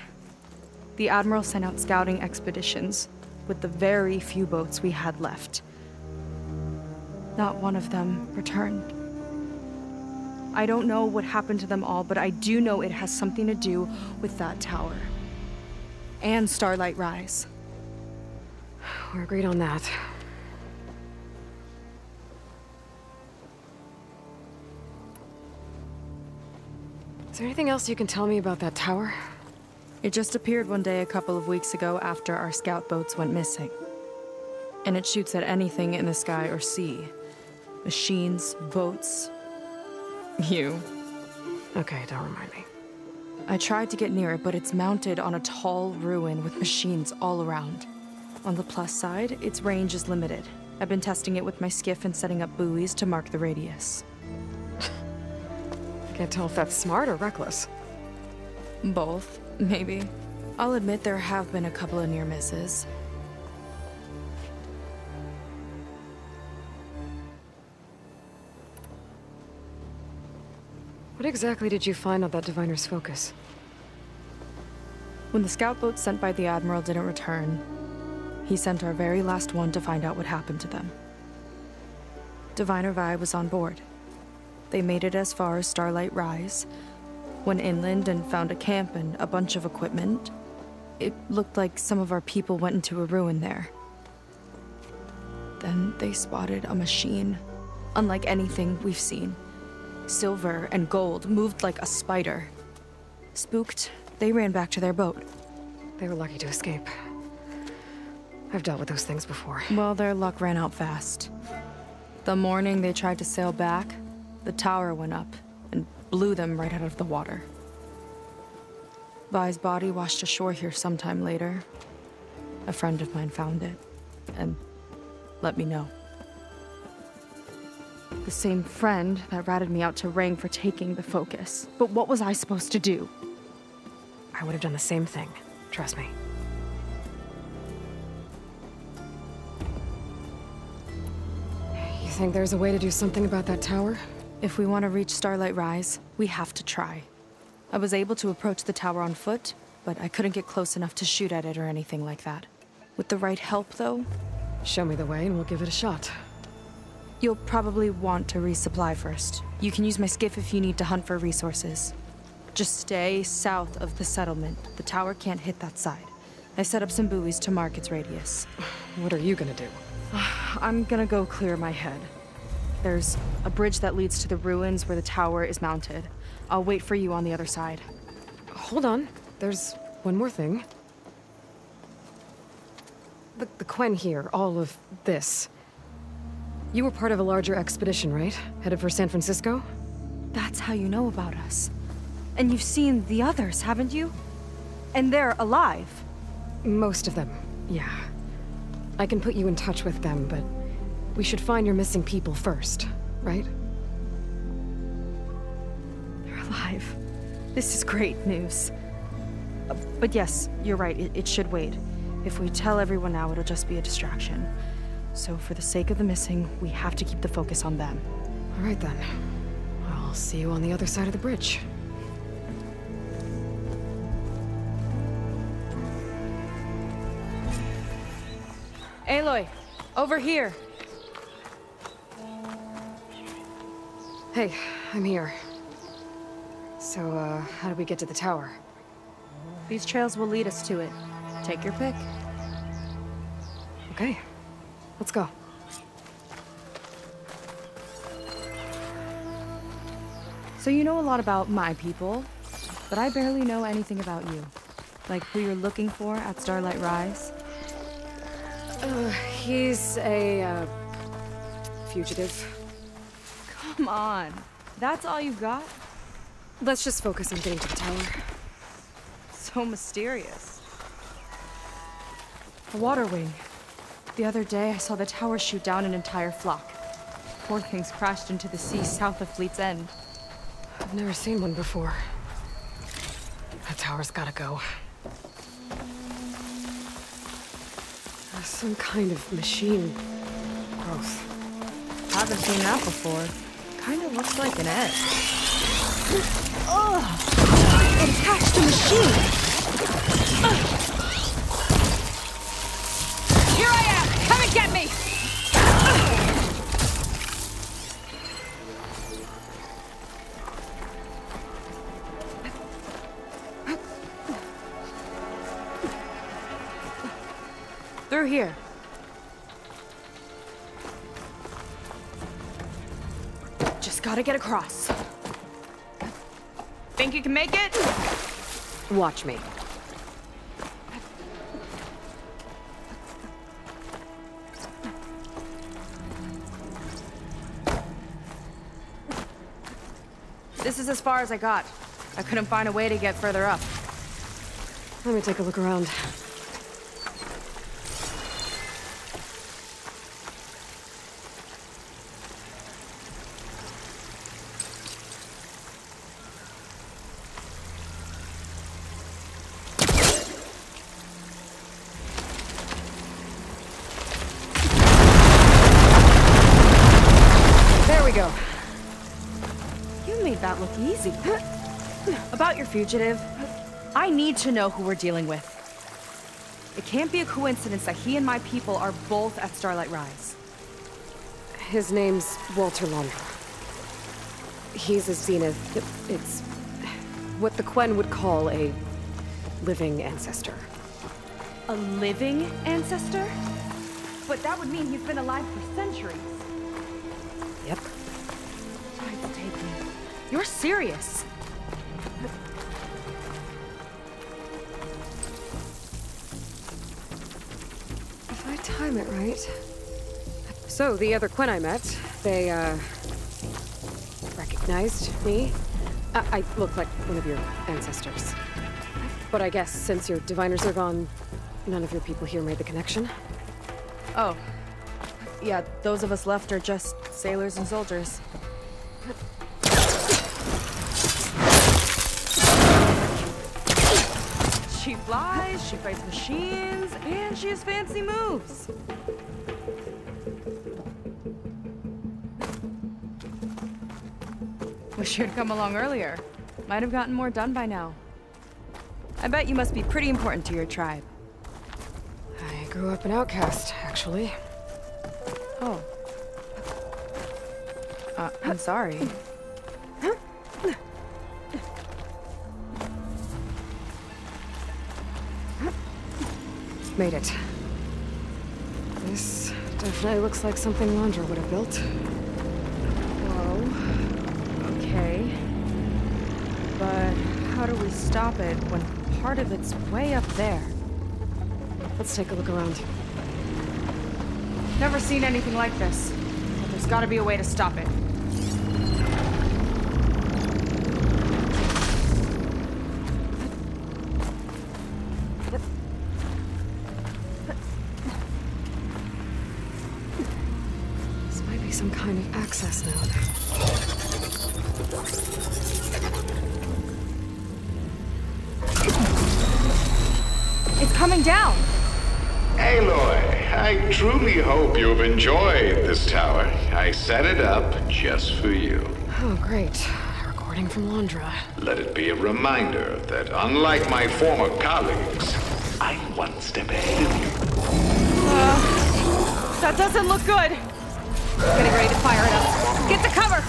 the Admiral sent out scouting expeditions with the very few boats we had left. Not one of them returned. I don't know what happened to them all, but I do know it has something to do with that tower. and Starlight Rise. We're agreed on that. Is there anything else you can tell me about that tower? It just appeared one day a couple of weeks ago after our scout boats went missing. And it shoots at anything in the sky or sea. Machines, boats. You. Okay, don't remind me. I tried to get near it, but it's mounted on a tall ruin with machines all around. On the plus side, its range is limited. I've been testing it with my skiff and setting up buoys to mark the radius. I can't tell if that's smart or reckless. Both, maybe. I'll admit there have been a couple of near misses. What exactly did you find on that Diviner's Focus? When the scout boat sent by the Admiral didn't return, he sent our very last one to find out what happened to them. Diviner Vi was on board. They made it as far as Starlight Rise, went inland and found a camp and a bunch of equipment. It looked like some of our people went into a ruin there. Then they spotted a machine, unlike anything we've seen. Silver and gold, moved like a spider. Spooked, they ran back to their boat. They were lucky to escape. I've dealt with those things before. Well, their luck ran out fast. The morning they tried to sail back, the tower went up and blew them right out of the water. Vi's body washed ashore here sometime later. A friend of mine found it and let me know. The same friend that ratted me out to Rang for taking the Focus. But what was I supposed to do? I would have done the same thing. Trust me. You think there's a way to do something about that tower? If we want to reach Starlight Rise, we have to try. I was able to approach the tower on foot, but I couldn't get close enough to shoot at it or anything like that. With the right help, though... Show me the way and we'll give it a shot. You'll probably want to resupply first. You can use my skiff if you need to hunt for resources. Just stay south of the settlement. The tower can't hit that side. I set up some buoys to mark its radius. What are you gonna do? I'm gonna go clear my head. There's a bridge that leads to the ruins where the tower is mounted. I'll wait for you on the other side. Hold on. There's one more thing. The Quen here, all of this. You were part of a larger expedition, right? Headed for San Francisco? That's how you know about us. And you've seen the others, haven't you? And they're alive. Most of them, yeah. I can put you in touch with them, but we should find your missing people first, right? They're alive. This is great news. But yes, you're right, it should wait. If we tell everyone now, it'll just be a distraction. So for the sake of the missing, we have to keep the focus on them. All right then. I'll see you on the other side of the bridge. Aloy, over here. Hey, I'm here. So, how do we get to the tower? These trails will lead us to it. Take your pick. Okay. Let's go. So you know a lot about my people, but I barely know anything about you. Like who you're looking for at Starlight Rise. He's a, fugitive. Come on. That's all you got? Let's just focus on getting to the tower. So mysterious. A water wing. The other day, I saw the tower shoot down an entire flock. Poor things crashed into the sea south of Fleet's End. I've never seen one before. That tower's gotta go. Some kind of machine growth. Haven't seen that before. Kinda looks like an egg. Ugh! It attacked the machine! Here I am! Come and get me! here. Just gotta get across. Think you can make it? Watch me. This is as far as I got. I couldn't find a way to get further up. Let me take a look around. There we go. You made that look easy. About your fugitive, I need to know who we're dealing with. It can't be a coincidence that he and my people are both at Starlight Rise. His name's Walter Londra. He's a Zenith. It's what the Quen would call a living ancestor. A living ancestor? But that would mean he's been alive for centuries. Yep. Try to take me. You're serious. If I time it right. So, the other Quen I met, they, recognized me. I look like one of your ancestors. But I guess since your diviners are gone, none of your people here made the connection? Oh. Yeah, those of us left are just sailors and soldiers. She flies, she fights machines, and she has fancy moves. Wish you'd come along earlier. Might have gotten more done by now. I bet you must be pretty important to your tribe. I grew up an outcast, actually. Oh. I'm sorry. Made it. This definitely looks like something Londra would have built. Whoa. Okay. But how do we stop it when part of it's way up there? Let's take a look around. Never seen anything like this. But there's gotta be a way to stop it. This might be some kind of access node. It's coming down! Aloy, I truly hope you've enjoyed this tower. I set it up just for you. Oh, great. A recording from Londra. Let it be a reminder that unlike my former colleagues, I'm one step ahead of you. That doesn't look good! Getting ready to fire it up. Get to cover!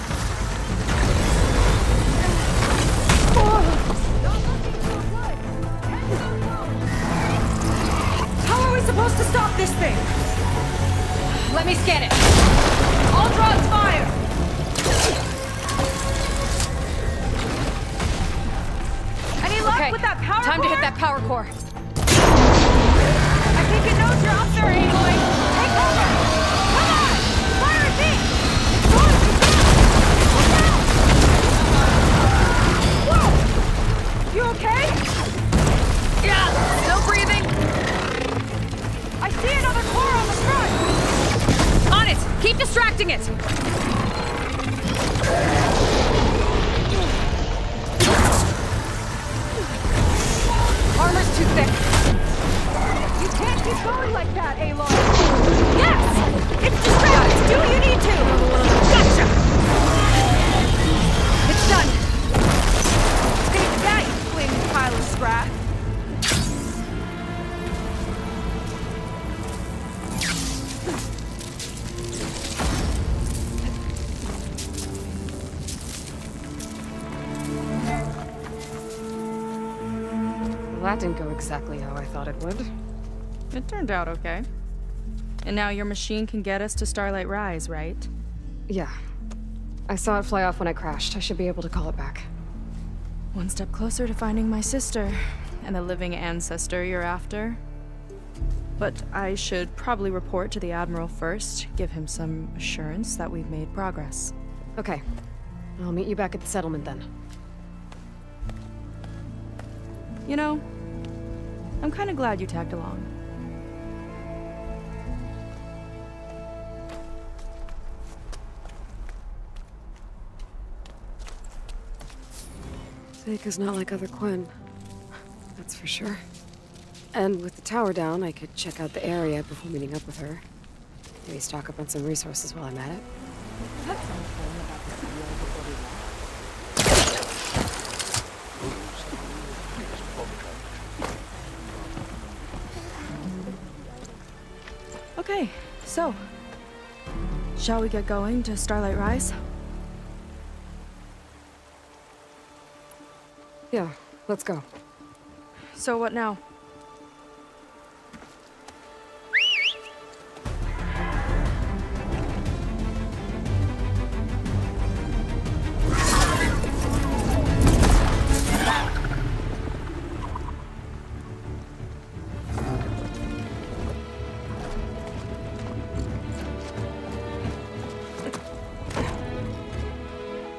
How are we supposed to stop this thing? Let me scan it. All drones fire! Any luck with that power core? Time to hit that power core. I think it knows you're up there, Aloy. Take cover! Come on! Fire at me! Whoa! You okay? Yeah, still breathing. I see another core on the front! On it! Keep distracting it! Armor's too thick. You can't keep going like that, Aloy! Yes! It's distracted! Do what you need to! Gotcha! It's done! Take that, you flaming pile of scrap! Well, that didn't go exactly how I thought it would. It turned out okay. And now your machine can get us to Starlight Rise, right? Yeah. I saw it fly off when I crashed. I should be able to call it back. One step closer to finding my sister, and the living ancestor you're after. But I should probably report to the Admiral first, give him some assurance that we've made progress. Okay. I'll meet you back at the settlement then. You know, I'm kind of glad you tagged along. Seika's not like other Quen. That's for sure. And with the tower down, I could check out the area before meeting up with her. Maybe stock up on some resources while I'm at it. Okay, so, shall we get going to Starlight Rise? Yeah, let's go. So what now?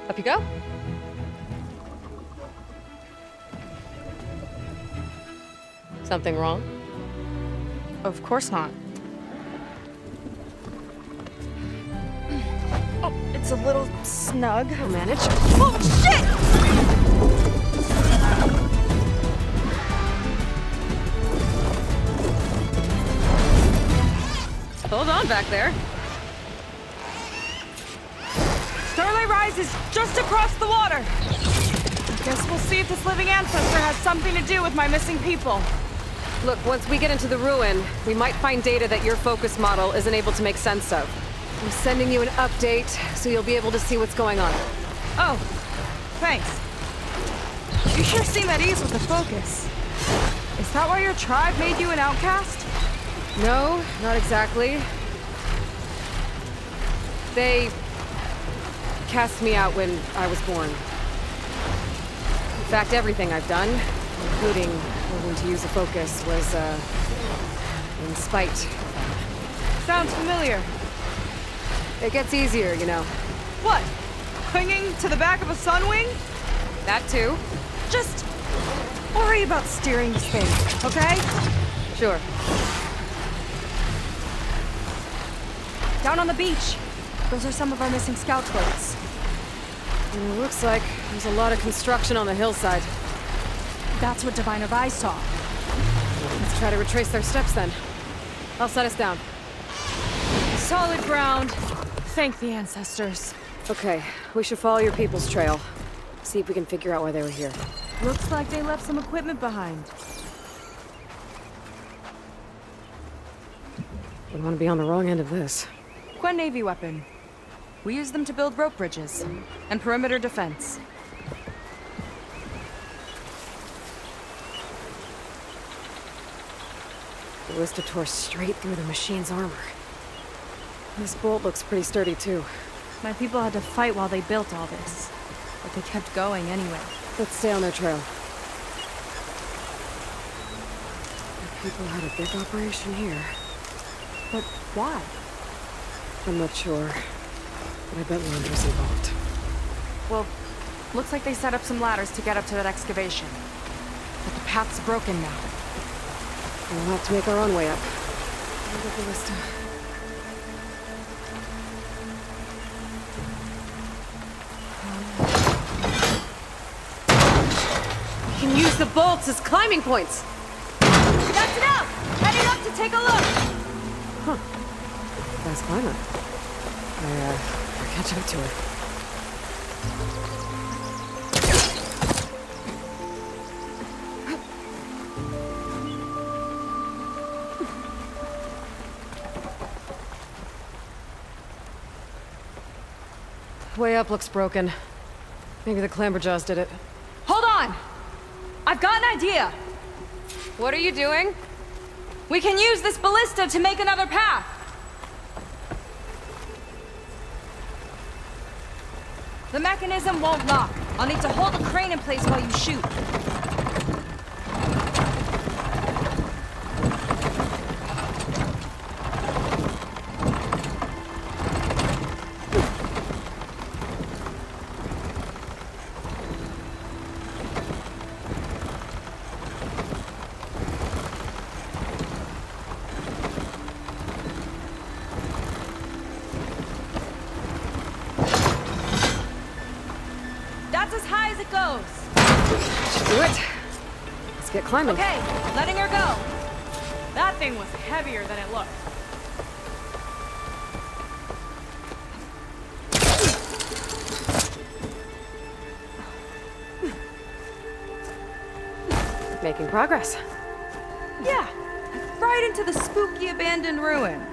Up you go. Something wrong? Of course not. Oh, it's a little snug. I'll manage. Oh, shit! Hold on back there. Starlight Rise is just across the water. I guess we'll see if this living ancestor has something to do with my missing people. Look, once we get into the ruin, we might find data that your focus model isn't able to make sense of. I'm sending you an update, so you'll be able to see what's going on. Oh, thanks. You sure seem at ease with the focus. Is that why your tribe made you an outcast? No, not exactly. They cast me out when I was born. In fact, everything I've done, including learning to use the focus, was, in spite. Sounds familiar. It gets easier, you know. What? Clinging to the back of a sunwing? That too. Just worry about steering this thing, okay? Sure. Down on the beach. Those are some of our missing scout boats. And it looks like there's a lot of construction on the hillside. That's what Diviner Vi saw. Let's try to retrace their steps then. I'll set us down. Solid ground. Thank the ancestors. Okay, we should follow your people's trail. See if we can figure out why they were here. Looks like they left some equipment behind. Wouldn't want to be on the wrong end of this. Quen Navy weapon. We use them to build rope bridges and perimeter defense. The ballista tore straight through the machine's armor. This bolt looks pretty sturdy too. My people had to fight while they built all this, but they kept going anyway. Let's stay on their trail. The people had a big operation here. But why? I'm not sure, but I bet Landra's involved. Well, looks like they set up some ladders to get up to that excavation. But the path's broken now. We'll have to make our own way up. Look at the ballista. We can use the bolts as climbing points! That's enough! Heading up to take a look! Huh. Fast climber. I'll catch up to her. Way up looks broken. Maybe the Clamberjaws did it. Hold on! I've got an idea! What are you doing? We can use this ballista to make another path! The mechanism won't lock. I'll need to hold the crane in place while you shoot. That's as high as it goes. Should do it. Let's get climbing. Okay, letting her go. That thing was heavier than it looked. Making progress. Yeah, right into the spooky abandoned ruin.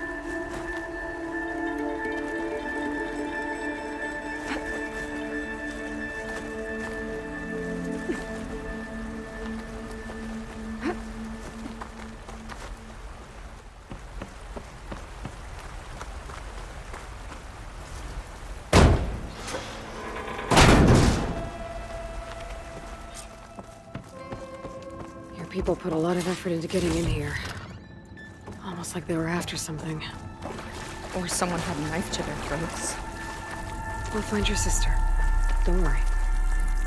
People put a lot of effort into getting in here. Almost like they were after something. Or someone had a knife to their throats. We'll find your sister. Don't worry.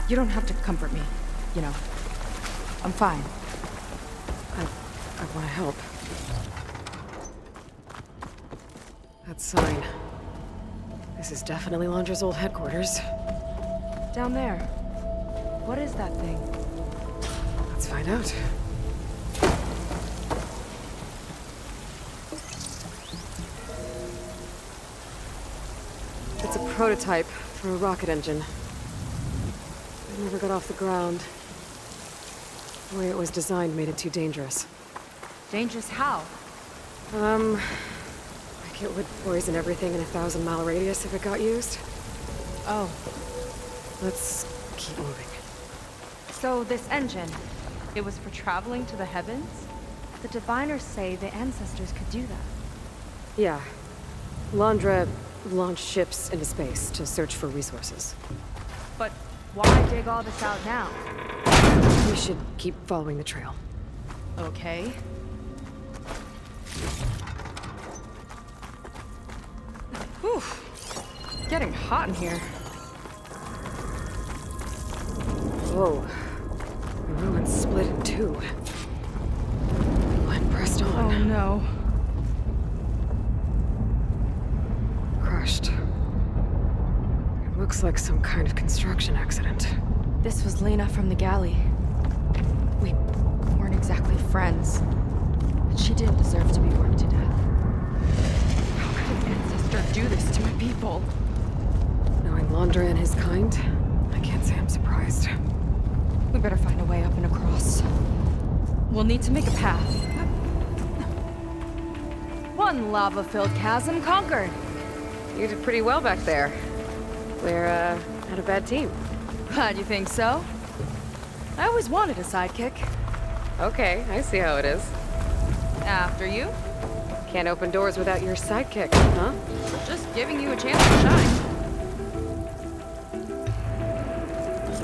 You don't have to comfort me. You know, I'm fine. I want to help. That sign. This is definitely Londra's old headquarters. Down there. What is that thing? Let's find out. It's a prototype for a rocket engine. It never got off the ground. The way it was designed made it too dangerous. Dangerous how? Like it would poison everything in a 1,000-mile radius if it got used. Oh. Let's keep moving. So this engine, it was for traveling to the heavens? The diviners say the ancestors could do that. Yeah. Londra launched ships into space to search for resources. But why dig all this out now? We should keep following the trail. Okay. Whew. Getting hot in here. Whoa. The ruins split in two. Line pressed on. Oh no. Crushed. It looks like some kind of construction accident. This was Lena from the galley. We weren't exactly friends, but she didn't deserve to be worked to death. How could an ancestor do this to my people? Knowing Londra and his kind, I can't say I'm surprised. We better find a way up and across. We'll need to make a path. One lava-filled chasm conquered. You did pretty well back there. We're, not a bad team. Glad you think so. I always wanted a sidekick. Okay, I see how it is. After you? Can't open doors without your sidekick, huh? Just giving you a chance to shine.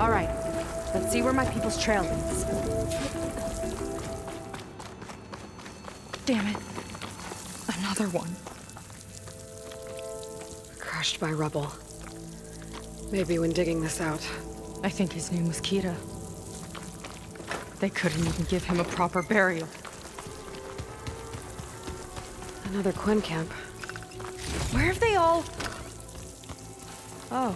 All right, let's see where my people's trail leads. Damn it. Another one. Crushed by rubble. Maybe when digging this out. I think his name was Kira. They couldn't even give him a proper burial. Another Quen camp. Where have they all... Oh.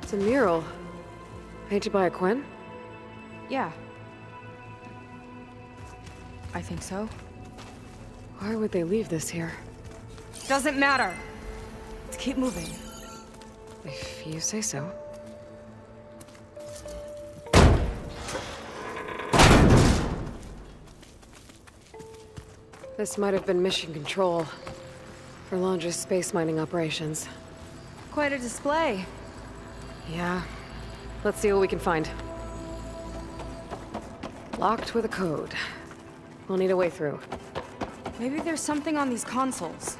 It's a mural. Painted by a Quen? Yeah. I think so. Why would they leave this here? Doesn't matter. Let's keep moving. If you say so. This might have been mission control for Londra's space mining operations. Quite a display. Yeah. Let's see what we can find. Locked with a code. We'll need a way through. Maybe there's something on these consoles.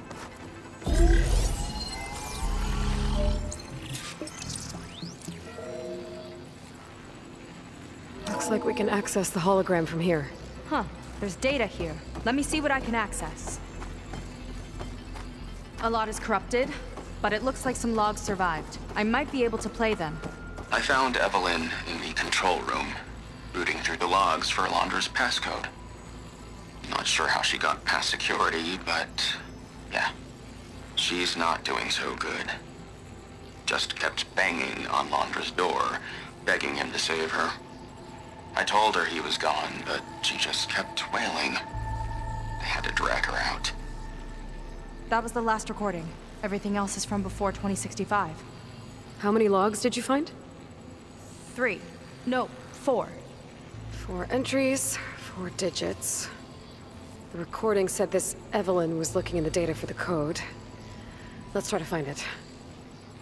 Looks like we can access the hologram from here. Huh. There's data here. Let me see what I can access. A lot is corrupted, but it looks like some logs survived. I might be able to play them. I found Evelyn in the control room, rooting through the logs for Alondra's passcode. Not sure how she got past security, but yeah, she's not doing so good. Just kept banging on Alondra's door, begging him to save her. I told her he was gone, but she just kept wailing. They had to drag her out. That was the last recording. Everything else is from before 2065. How many logs did you find? 3. No, 4. 4 entries, 4 digits. The recording said this Evelyn was looking in the data for the code. Let's try to find it.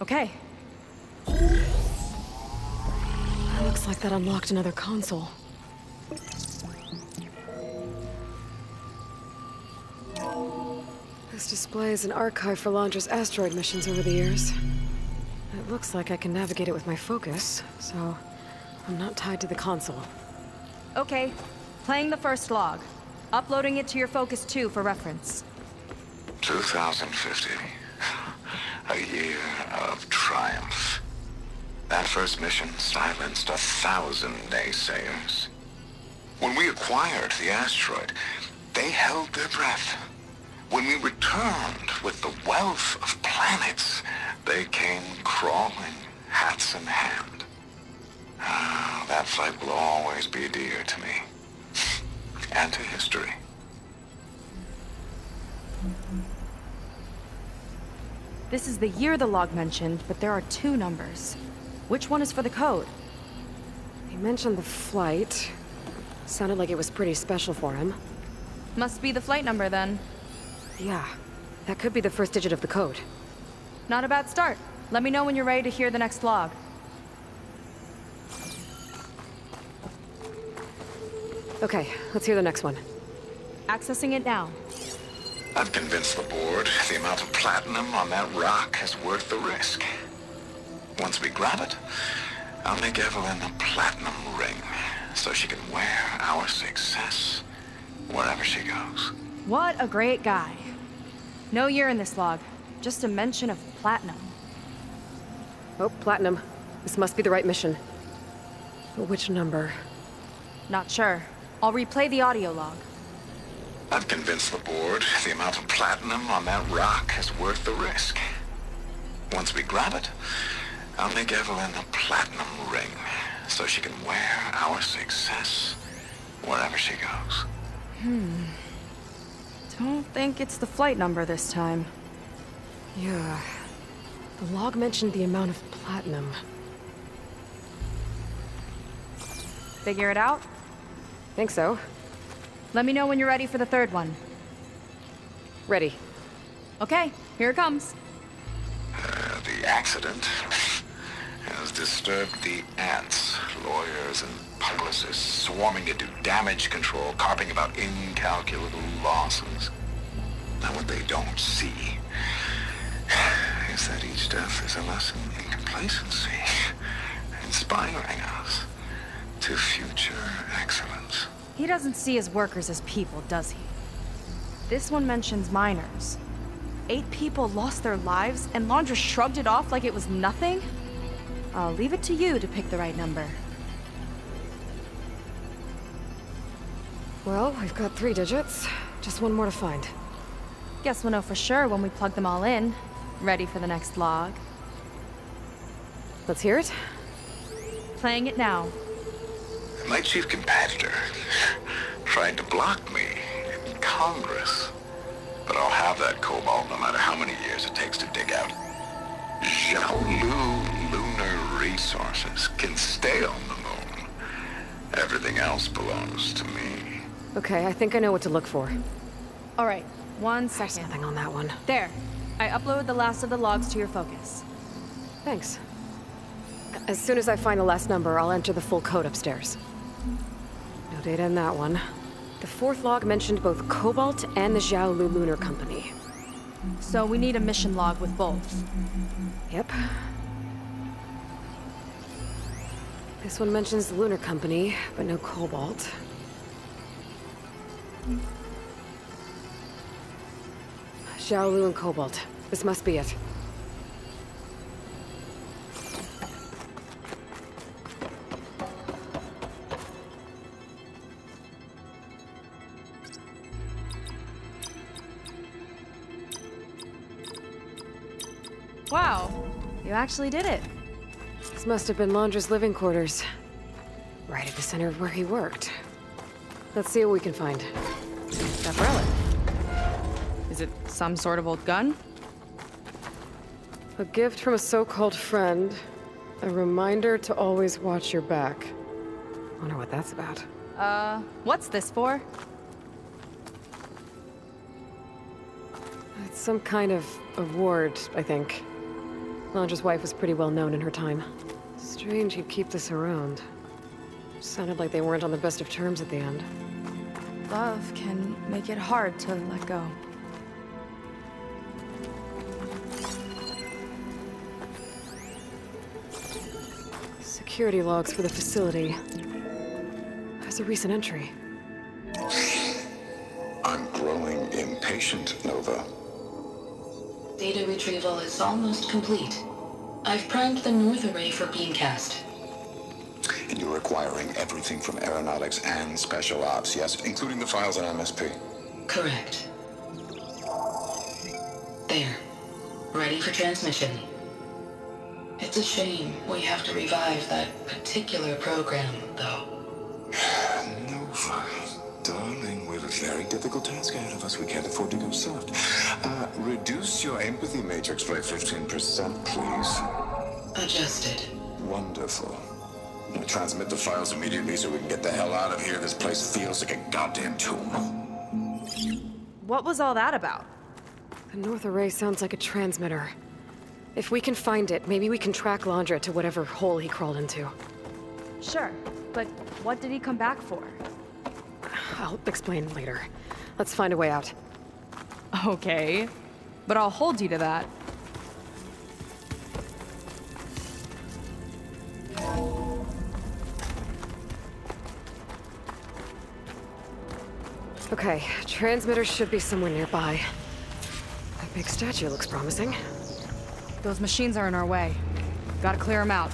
Okay. Looks like that unlocked another console. This displays an archive for Alondra's asteroid missions over the years. It looks like I can navigate it with my focus, so I'm not tied to the console. Okay, playing the first log. Uploading it to your Focus 2 for reference. 2050. A year of triumph. That first mission silenced 1,000 naysayers. When we acquired the asteroid, they held their breath. When we returned with the wealth of planets, they came crawling, hats in hand. That fight will always be dear to me. And to history. This is the year the log mentioned, but there are 2 numbers. Which one is for the code? He mentioned the flight. Sounded like it was pretty special for him. Must be the flight number, then. Yeah, that could be the first digit of the code. Not a bad start. Let me know when you're ready to hear the next log. Okay, let's hear the next one. Accessing it now. I've convinced the board the amount of platinum on that rock is worth the risk. Once we grab it, I'll make Evelyn a platinum ring so she can wear our success wherever she goes. What a great guy. No year in this log, just a mention of platinum. Oh, platinum. This must be the right mission. But which number? Not sure. I'll replay the audio log. I've convinced the board the amount of platinum on that rock is worth the risk. Once we grab it, I'll make Evelyn a platinum ring so she can wear our success wherever she goes. Don't think it's the flight number this time. Yeah. The log mentioned the amount of platinum. Figure it out? Think so. Let me know when you're ready for the third one. Ready. Okay, here it comes. The accident has disturbed the ants, lawyers and publicists swarming to do damage control, carping about incalculable losses. Now what they don't see is that each death is a lesson in complacency, inspiring us to future excellence. He doesn't see his workers as people, does he? This one mentions miners. 8 people lost their lives, and Alondra shrugged it off like it was nothing? I'll leave it to you to pick the right number. Well, we've got 3 digits. Just one more to find. Guess we'll know for sure when we plug them all in. Ready for the next log. Let's hear it. Playing it now. My chief competitor tried to block me in Congress. But I'll have that cobalt no matter how many years it takes to dig out. Xiaolu lunar resources can stay on the moon. Everything else belongs to me. Okay, I think I know what to look for. All right, 1 second. There's nothing on that one. There. I uploaded the last of the logs to your Focus. Thanks. As soon as I find the last number, I'll enter the full code upstairs. No data in that one. The fourth log mentioned both Cobalt and the Xiaolu Lunar Company. So we need a mission log with both. Yep. This one mentions the Lunar Company, but no Cobalt. Xiaolu and Cobalt. This must be it. Wow, you actually did it. This must have been Londra's living quarters. Right at the center of where he worked. Let's see what we can find. That relic. Is it some sort of old gun? A gift from a so-called friend. A reminder to always watch your back. Wonder what that's about. What's this for? It's some kind of award, I think. Londra's wife was pretty well known in her time. Strange he'd keep this around. Sounded like they weren't on the best of terms at the end. Love can make it hard to let go. Security logs for the facility. There's a recent entry. I'm growing impatient, Nova. Data retrieval is almost complete. I've primed the North Array for beamcast. And you're acquiring everything from aeronautics and special ops, yes, including the files on MSP. Correct. There. Ready for transmission. It's a shame we have to revive that particular program, though. Nova, darling, we have a very difficult task ahead of us. We can't afford to go soft. Reduce your empathy matrix by 15%, please. Adjusted. Wonderful. Now transmit the files immediately so we can get the hell out of here. This place feels like a goddamn tomb. What was all that about? The North Array sounds like a transmitter. If we can find it, maybe we can track Londra to whatever hole he crawled into. Sure, but what did he come back for? I'll explain later. Let's find a way out. Okay, but I'll hold you to that. Okay, transmitter should be somewhere nearby. That big statue looks promising. Those machines are in our way. Gotta clear them out.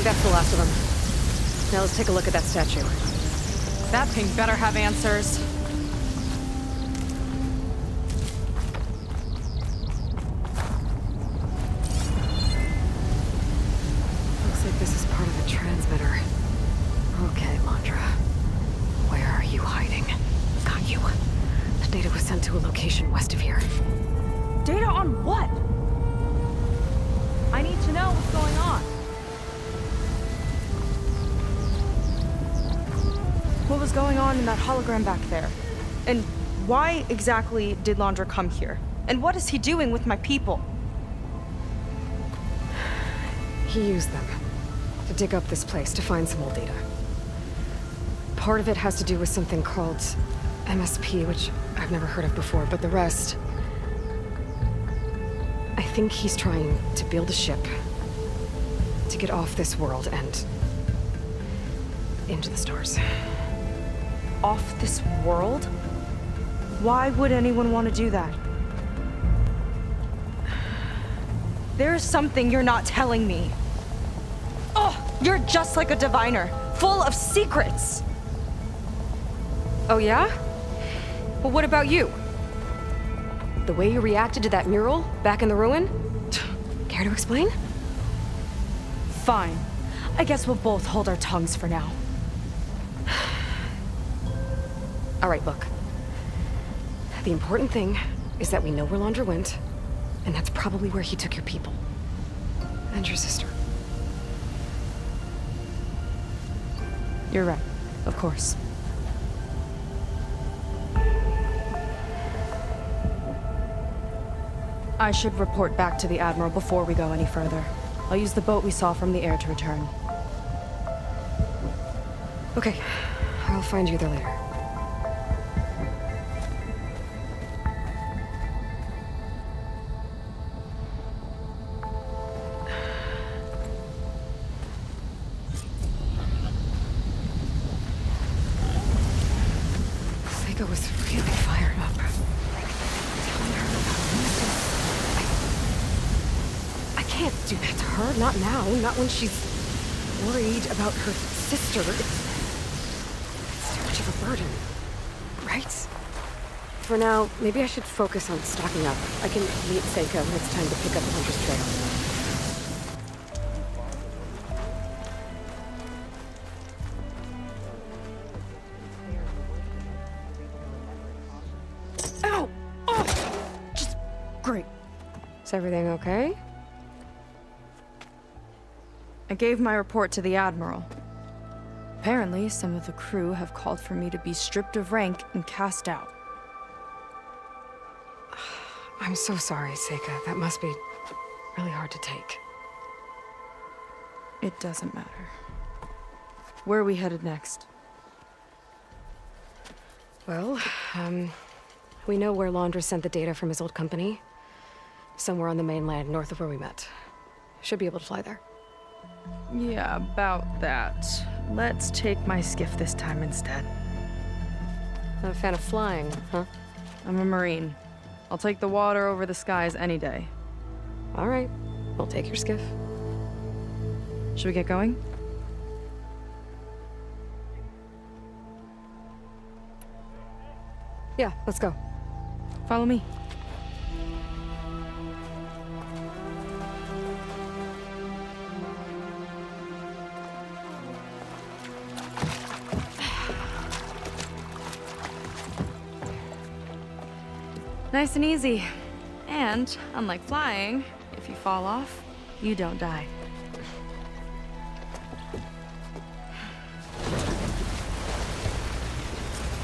That's the last of them. Now let's take a look at that statue. That thing better have answers. Looks like this is part of the transmitter. Okay, Londra. Where are you hiding? Got you. The data was sent to a location west of here. Data on what? I need to know what's going on. What was going on in that hologram back there? And why exactly did Londra come here? And what is he doing with my people? He used them to dig up this place to find some old data. Part of it has to do with something called MSP, which I've never heard of before, but the rest... I think he's trying to build a ship to get off this world and into the stars. Off this world? Why would anyone want to do that? There's something you're not telling me. Oh, you're just like a diviner, full of secrets. Oh yeah? Well, what about you? The way you reacted to that mural back in the ruin? Care to explain? Fine. I guess we'll both hold our tongues for now. All right, look. The important thing is that we know where Londra went, and that's probably where he took your people. And your sister. You're right. Of course. I should report back to the Admiral before we go any further. I'll use the boat we saw from the air to return. Okay. I'll find you there later. Seika was really fired up. Telling her about Nemesis. I can't do that to her. Not now. Not when she's worried about her sister. It's too much of a burden. Right? For now, maybe I should focus on stocking up. I can meet Seika when it's time to pick up Londra's trail. Is everything okay? I gave my report to the Admiral. Apparently, some of the crew have called for me to be stripped of rank and cast out. I'm so sorry, Seika. That must be really hard to take. It doesn't matter. Where are we headed next? Well, we know where Londra sent the data from his old company. Somewhere on the mainland, north of where we met. Should be able to fly there. Yeah, about that. Let's take my skiff this time instead. Not a fan of flying, huh? I'm a Marine. I'll take the water over the skies any day. All right. We'll take your skiff. Should we get going? Yeah, let's go. Follow me. Nice and easy. And, unlike flying, if you fall off, you don't die.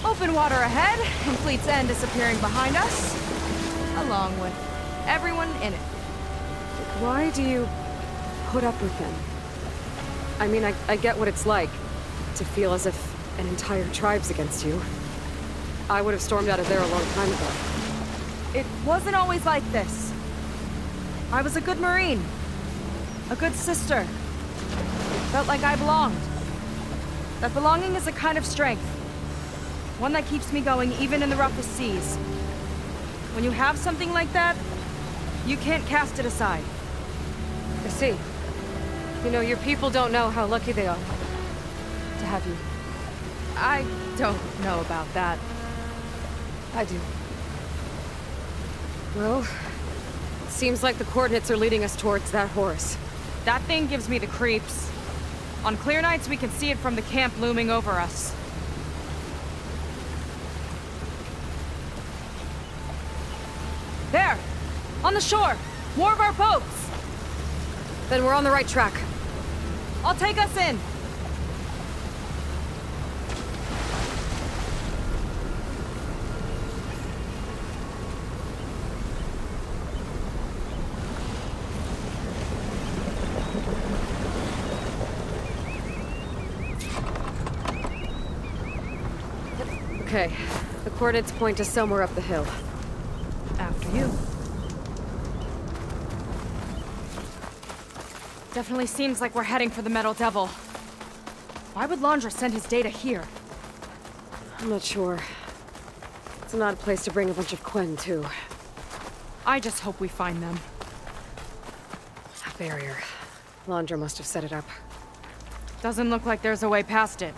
Open water ahead, and Fleet's End disappearing behind us, along with everyone in it. Why do you put up with them? I mean, I get what it's like to feel as if an entire tribe's against you. I would have stormed out of there a long time ago. It wasn't always like this. I was a good Marine. A good sister. Felt like I belonged. That belonging is a kind of strength. One that keeps me going even in the roughest seas. When you have something like that, you can't cast it aside. I see. You know, your people don't know how lucky they are to have you. I don't know about that. I do. Well, seems like the coordinates are leading us towards that Horus. That thing gives me the creeps. On clear nights, we can see it from the camp looming over us. There! On the shore! More of our boats! Then we're on the right track. I'll take us in! Okay, the coordinates point to somewhere up the hill. After you. Definitely seems like we're heading for the Metal Devil. Why would Laundra send his data here? I'm not sure. It's an odd place to bring a bunch of Quen, too. I just hope we find them. A barrier. Laundra must have set it up. Doesn't look like there's a way past it.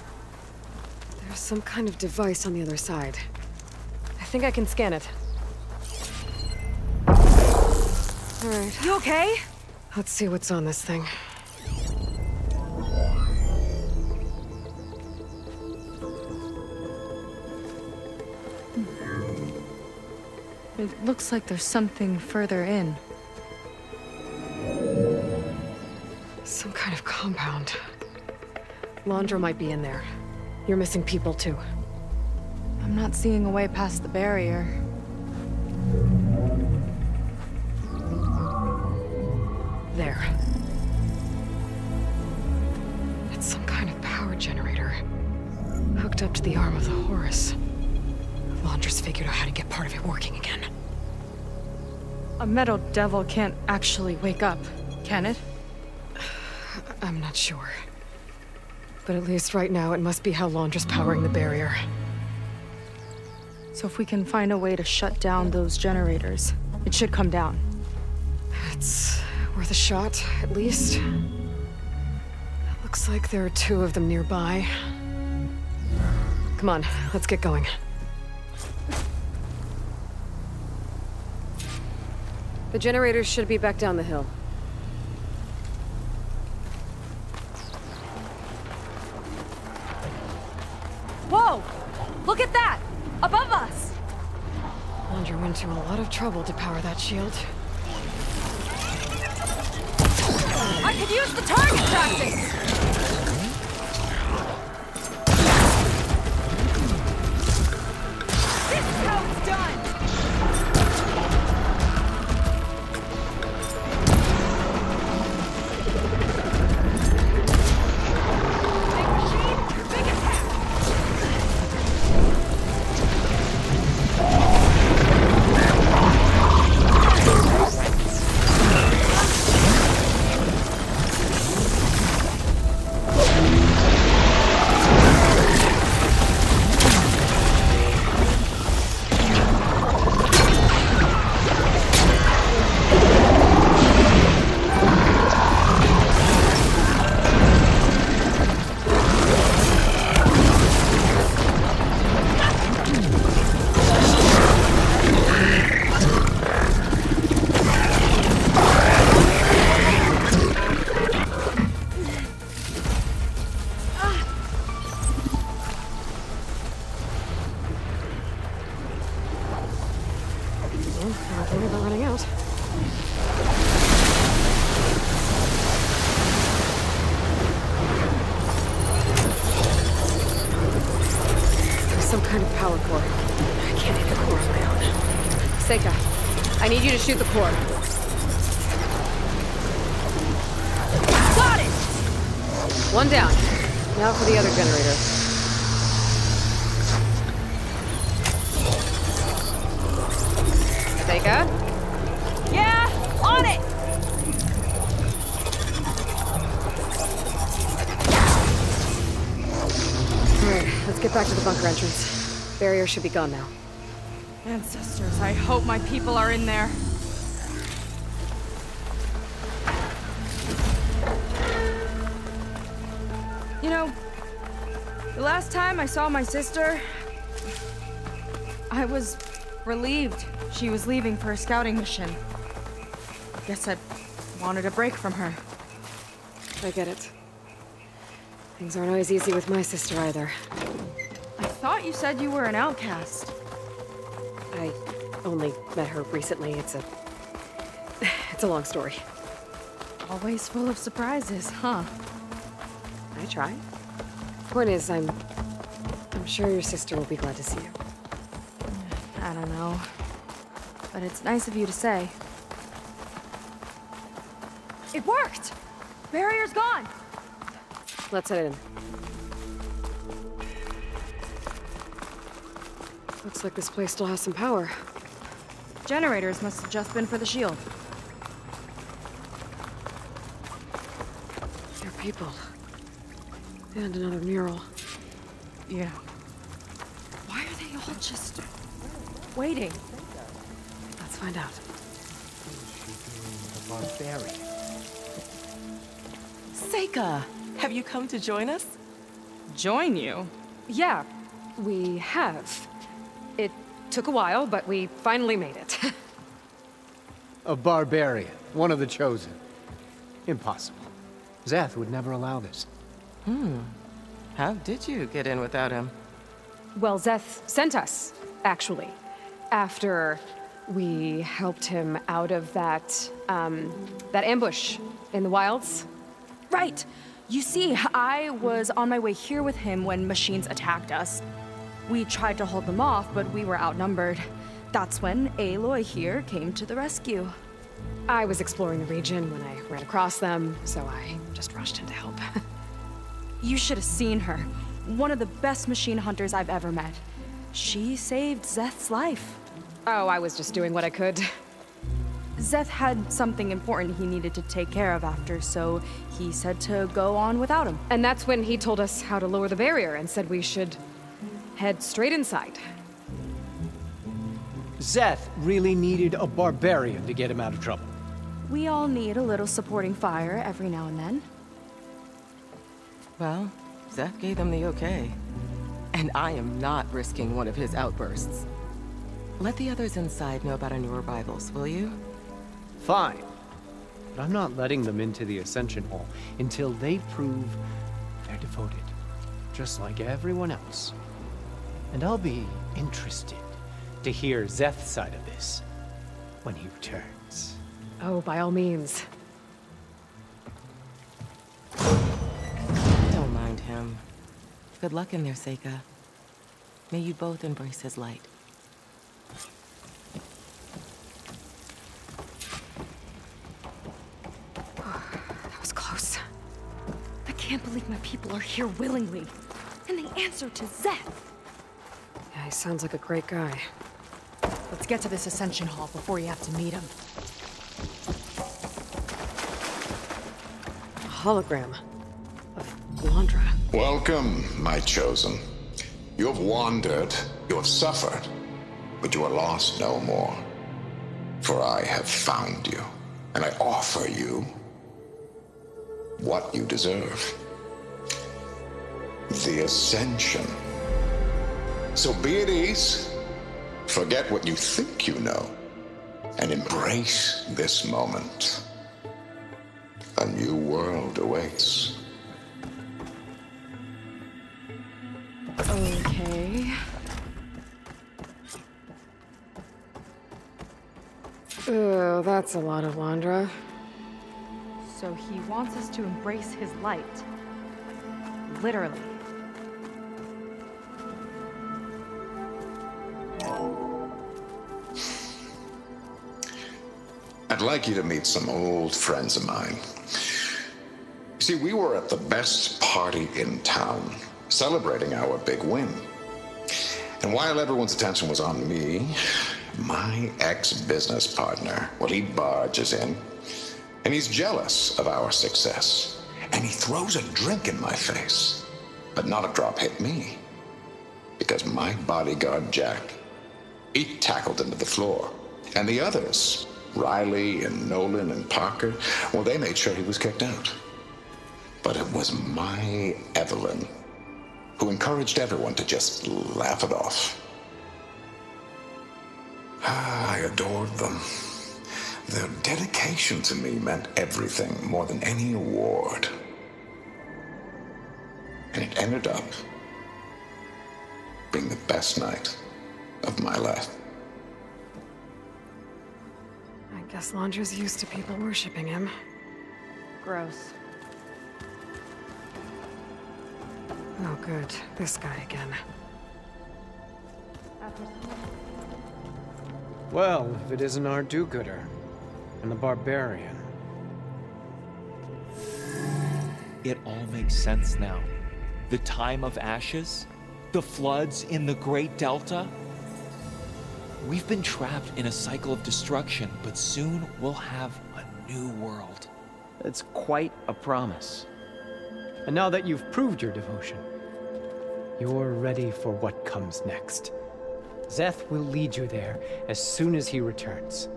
There's some kind of device on the other side. I think I can scan it. Alright. You okay? Let's see what's on this thing. It looks like there's something further in. Some kind of compound. Laundra might be in there. You're missing people, too. I'm not seeing a way past the barrier. There. It's some kind of power generator. Hooked up to the arm of the Horus. Laundra's figured out how to get part of it working again. A metal devil can't actually wake up, can it? I'm not sure. But at least right now, it must be how Laundra's powering the barrier. So if we can find a way to shut down those generators, it should come down. It's worth a shot, at least. Looks like there are 2 of them nearby. Come on, let's get going. The generators should be back down the hill. Whoa! Look at that! Above us! Laundra went to a lot of trouble to power that shield. I could use the target practice! This is how it's done! I need you to shoot the core. Got it! One down. Now for the other generator. Seika? Yeah, on it! Alright, let's get back to the bunker entrance. Barrier should be gone now. Ancestors, I hope my people are in there. You know, the last time I saw my sister, I was relieved she was leaving for a scouting mission. Guess I wanted a break from her. I get it. Things aren't always easy with my sister either. I thought you said you were an outcast. I only met her recently. It's a long story. Always full of surprises, huh? I try. Point is, I'm sure your sister will be glad to see you. I don't know. But it's nice of you to say. It worked! Barrier's gone! Let's head in. Looks like this place still has some power. Generators must have just been for the shield. They're people. And another mural. Yeah. Why are they all just waiting? Let's find out. The barbarian. Seika, have you come to join us? Join you? Yeah, we have. It took a while, but we finally made it. A barbarian, one of the chosen. Impossible. Szeth would never allow this. How did you get in without him? Well, Szeth sent us, actually. After we helped him out of that ambush in the wilds. Right. You see, I was on my way here with him when machines attacked us. We tried to hold them off, but we were outnumbered. That's when Aloy here came to the rescue. I was exploring the region when I ran across them, so I just rushed in to help. You should have seen her. One of the best machine hunters I've ever met. She saved Szeth's life. Oh, I was just doing what I could. Szeth had something important he needed to take care of after, so he said to go on without him. And that's when he told us how to lower the barrier and said we should head straight inside. Szeth really needed a barbarian to get him out of trouble. We all need a little supporting fire every now and then. Well, Szeth gave them the okay. And I am not risking one of his outbursts. Let the others inside know about our new arrivals, will you? Fine. But I'm not letting them into the Ascension Hall until they prove they're devoted. Just like everyone else. And I'll be interested to hear Szeth's side of this when he returns. Oh, by all means. Don't mind him. Good luck in there, Seika. May you both embrace his light. That was close. I can't believe my people are here willingly. And they answer to Szeth. Yeah, he sounds like a great guy. Let's get to this Ascension Hall before you have to meet him. A hologram of Londra. Welcome, my chosen. You have wandered, you have suffered, but you are lost no more. For I have found you, and I offer you what you deserve. The Ascension. So be at ease, forget what you think you know, and embrace this moment. A new world awaits. Okay. Oh, that's a lot of Londra. So he wants us to embrace his light. Literally. I'd like you to meet some old friends of mine. You see, we were at the best party in town, celebrating our big win. And while everyone's attention was on me, my ex-business partner, well, he barges in, and he's jealous of our success. And he throws a drink in my face, but not a drop hit me. Because my bodyguard, Jack, he tackled him to the floor. And the others, Riley and Nolan and Parker, well, they made sure he was kicked out. But it was my Evelyn who encouraged everyone to just laugh it off. I adored them. Their dedication to me meant everything, more than any award. And it ended up being the best night of my life. I guess Londra's used to people worshipping him. Gross. Oh, good. This guy again. Well, if it isn't our do-gooder and the barbarian. It all makes sense now. The time of ashes, the floods in the Great Delta. We've been trapped in a cycle of destruction, but soon we'll have a new world. It's quite a promise. And now that you've proved your devotion, you're ready for what comes next. Szeth will lead you there as soon as he returns.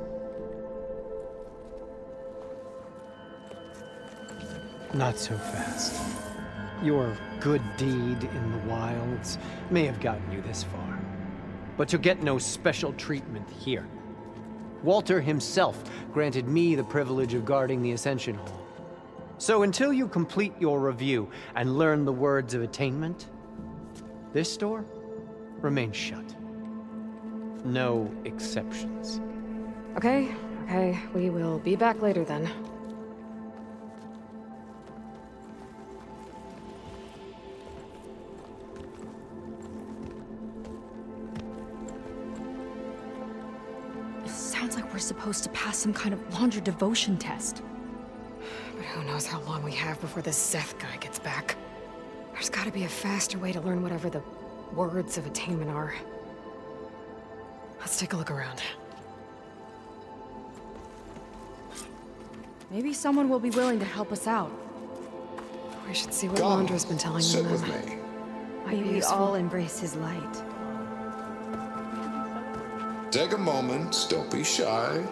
Not so fast. Your good deed in the wilds may have gotten you this far, but you'll get no special treatment here. Walter himself granted me the privilege of guarding the Ascension Hall. So until you complete your review and learn the words of attainment, this door remains shut. No exceptions. Okay, we will be back later then. Sounds like we're supposed to pass some kind of Laundra devotion test. But who knows how long we have before this Szeth guy gets back. There's gotta be a faster way to learn whatever the words of attainment are. Let's take a look around. Maybe someone will be willing to help us out. We should see what Laundra's been telling sit them. with me. May we all embrace his light. Take a moment. Don't be shy.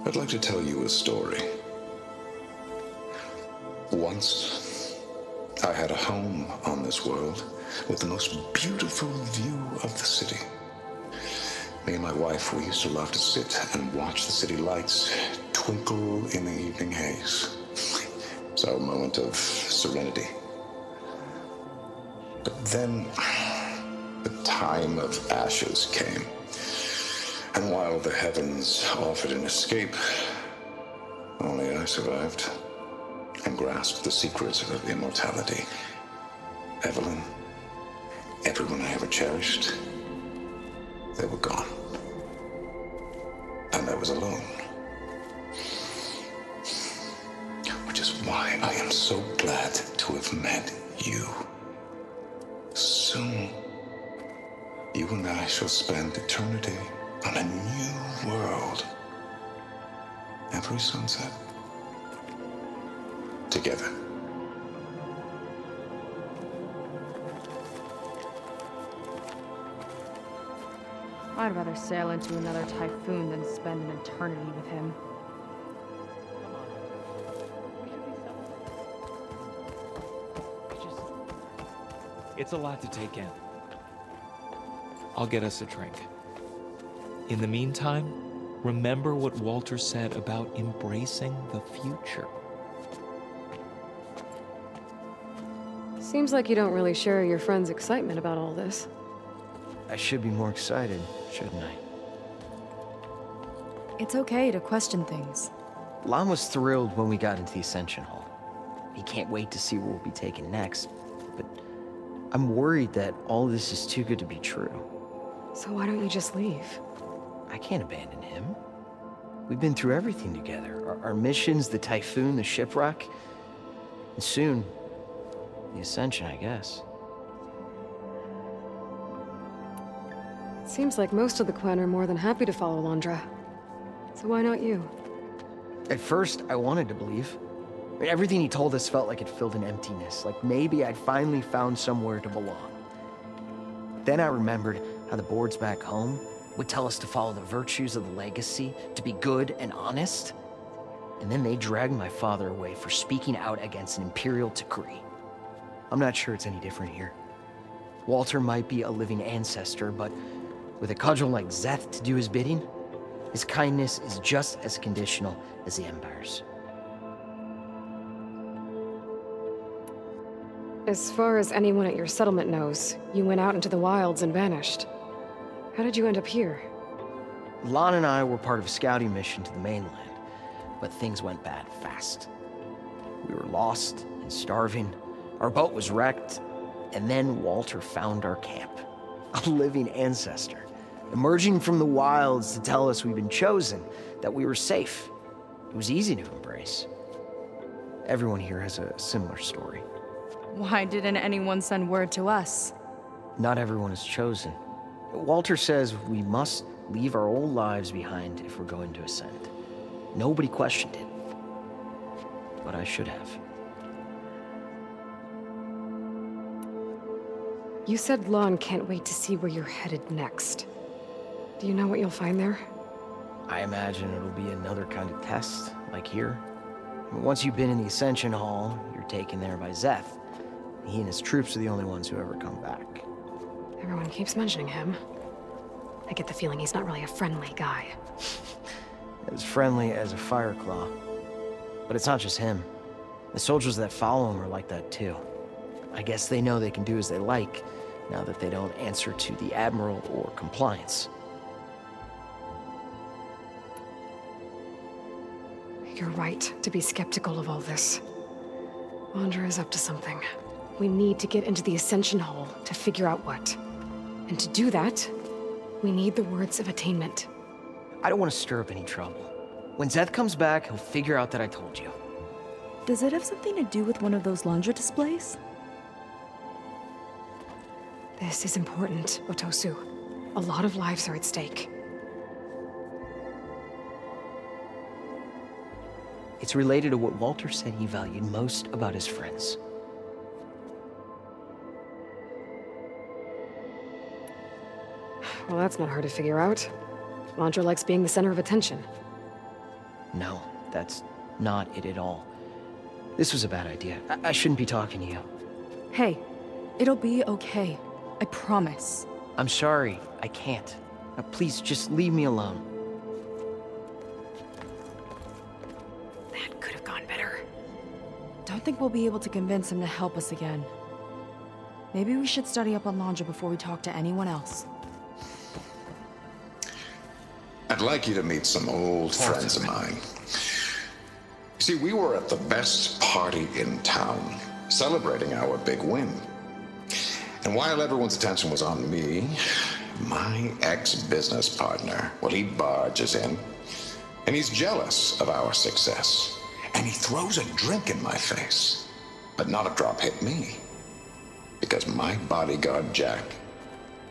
I'd like to tell you a story. Once, I had a home on this world with the most beautiful view of the city. Me and my wife, we used to love to sit and watch the city lights twinkle in the evening haze. It's our moment of serenity. But then, the time of ashes came. And while the heavens offered an escape, only I survived and grasped the secrets of immortality. Evelyn, everyone I ever cherished, they were gone. And I was alone. Which is why I am so glad to have met you. Soon, you and I shall spend eternity on a new world. Every sunset. Together. I'd rather sail into another typhoon than spend an eternity with him. It's a lot to take in. I'll get us a drink. In the meantime, remember what Walter said about embracing the future. Seems like you don't really share your friend's excitement about all this. I should be more excited, shouldn't I? It's okay to question things. Lon was thrilled when we got into the Ascension Hall. He can't wait to see where we'll be taken next, but I'm worried that all this is too good to be true. So why don't you just leave? I can't abandon him. We've been through everything together. Our missions, the Typhoon, the shipwreck, and soon, the Ascension, I guess. Seems like most of the Quen are more than happy to follow Laundra. So why not you? At first, I wanted to believe. I mean, everything he told us felt like it filled an emptiness, like maybe I'd finally found somewhere to belong. Then I remembered how the boards back home would tell us to follow the virtues of the legacy, to be good and honest. And then they dragged my father away for speaking out against an Imperial decree. I'm not sure it's any different here. Walter might be a living ancestor, but with a cudgel like Szeth to do his bidding, his kindness is just as conditional as the Empire's. As far as anyone at your settlement knows, you went out into the wilds and vanished. How did you end up here? Lon and I were part of a scouting mission to the mainland, but things went bad fast. We were lost and starving, our boat was wrecked, and then Walter found our camp. A living ancestor, emerging from the wilds to tell us we'd been chosen, that we were safe. It was easy to embrace. Everyone here has a similar story. Why didn't anyone send word to us? Not everyone is chosen. Walter says we must leave our old lives behind if we're going to ascend. Nobody questioned it. But I should have. You said Lon can't wait to see where you're headed next. Do you know what you'll find there? I imagine it'll be another kind of test, like here. Once you've been in the Ascension Hall, you're taken there by Szeth. He and his troops are the only ones who ever come back. Everyone keeps mentioning him. I get the feeling he's not really a friendly guy. As friendly as a Fireclaw. But it's not just him. The soldiers that follow him are like that too. I guess they know they can do as they like, now that they don't answer to the Admiral or Compliance. You're right to be skeptical of all this. Wander is up to something. We need to get into the Ascension Hall to figure out what. And to do that, we need the words of attainment. I don't want to stir up any trouble. When Szeth comes back, he'll figure out that I told you. Does it have something to do with one of those laundry displays? This is important, Otosu. A lot of lives are at stake. It's related to what Walter said he valued most about his friends. Well, that's not hard to figure out. Wander likes being the center of attention. No, that's not it at all. This was a bad idea. I shouldn't be talking to you. Hey, it'll be okay. I promise. I'm sorry, I can't. Now, please, just leave me alone. That could have gone better. Don't think we'll be able to convince him to help us again. Maybe we should study up on Laundra before we talk to anyone else. I'd like you to meet some old friends of mine. You see, we were at the best party in town, celebrating our big win. And while everyone's attention was on me, my ex-business partner, well, he barges in, and he's jealous of our success. And he throws a drink in my face, but not a drop hit me. Because my bodyguard, Jack,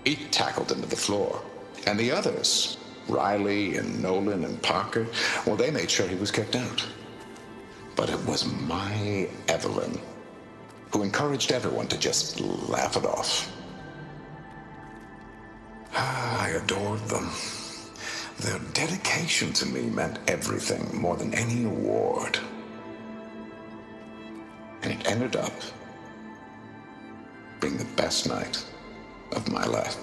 he tackled him to the floor. And the others, Riley and Nolan and Parker, well, they made sure he was kicked out. But it was my Evelyn who encouraged everyone to just laugh it off. I adored them. Their dedication to me meant everything, more than any award. And it ended up being the best night of my life.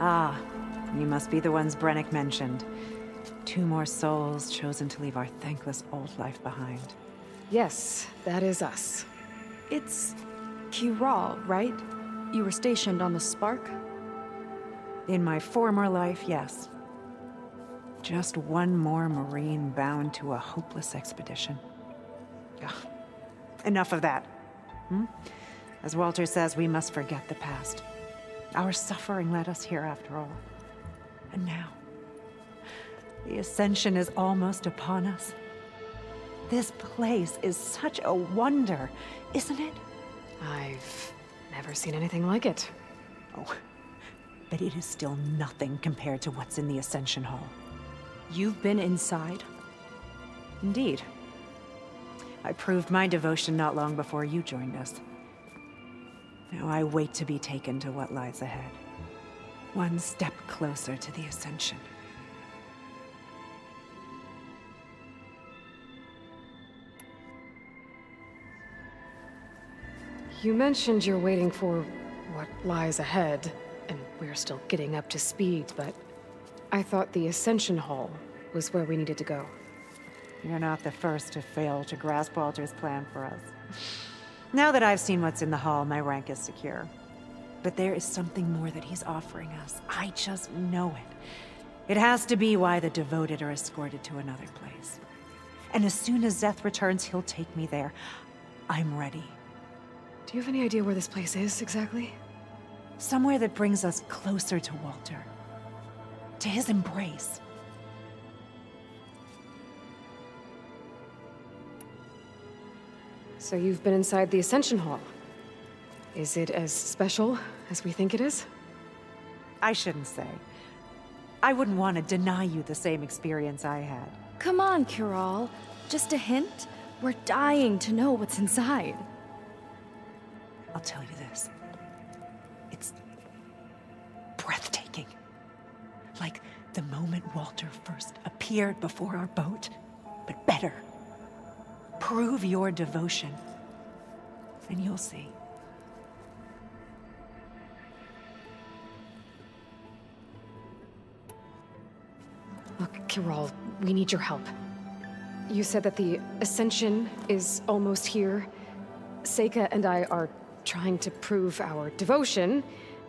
Ah, you must be the ones Brennick mentioned. 2 more souls chosen to leave our thankless old life behind. Yes, that is us. It's Kiral, right? You were stationed on the Spark? In my former life, yes. Just one more Marine bound to a hopeless expedition. Ugh. Enough of that. As Walter says, we must forget the past. Our suffering led us here after all. And now, the Ascension is almost upon us. This place is such a wonder, isn't it? I've never seen anything like it. Oh, but it is still nothing compared to what's in the Ascension Hall. You've been inside? Indeed. I proved my devotion not long before you joined us. Now I wait to be taken to what lies ahead. One step closer to the Ascension. You mentioned you're waiting for what lies ahead, and we're still getting up to speed, but I thought the Ascension Hall was where we needed to go. You're not the first to fail to grasp Walter's plan for us. Now that I've seen what's in the hall, my rank is secure. But there is something more that he's offering us. I just know it. It has to be why the devoted are escorted to another place. And as soon as Szeth returns, he'll take me there. I'm ready. Do you have any idea where this place is, exactly? Somewhere that brings us closer to Walter. To his embrace. So you've been inside the Ascension Hall? Is it as special as we think it is? I shouldn't say. I wouldn't want to deny you the same experience I had. Come on, Kiral. Just a hint? We're dying to know what's inside. I'll tell you this. It's breathtaking. Like the moment Walter first appeared before our boat, but better. Prove your devotion, and you'll see. Look, Kiral, we need your help. You said that the Ascension is almost here. Seika and I are trying to prove our devotion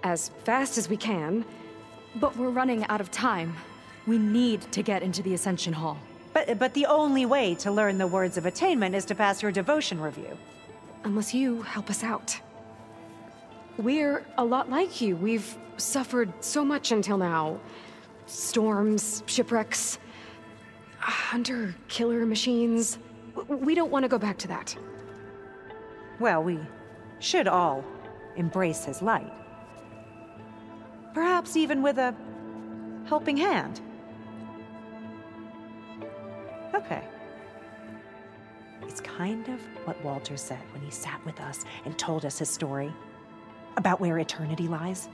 as fast as we can. But we're running out of time. We need to get into the Ascension Hall. But the only way to learn the words of attainment is to pass your devotion review. Unless you help us out. We're a lot like you. We've suffered so much until now. Storms, shipwrecks, hunter-killer machines. We don't want to go back to that. Well, we should all embrace his light. Perhaps even with a helping hand. Okay. It's kind of what Walter said when he sat with us and told us his story about where eternity lies.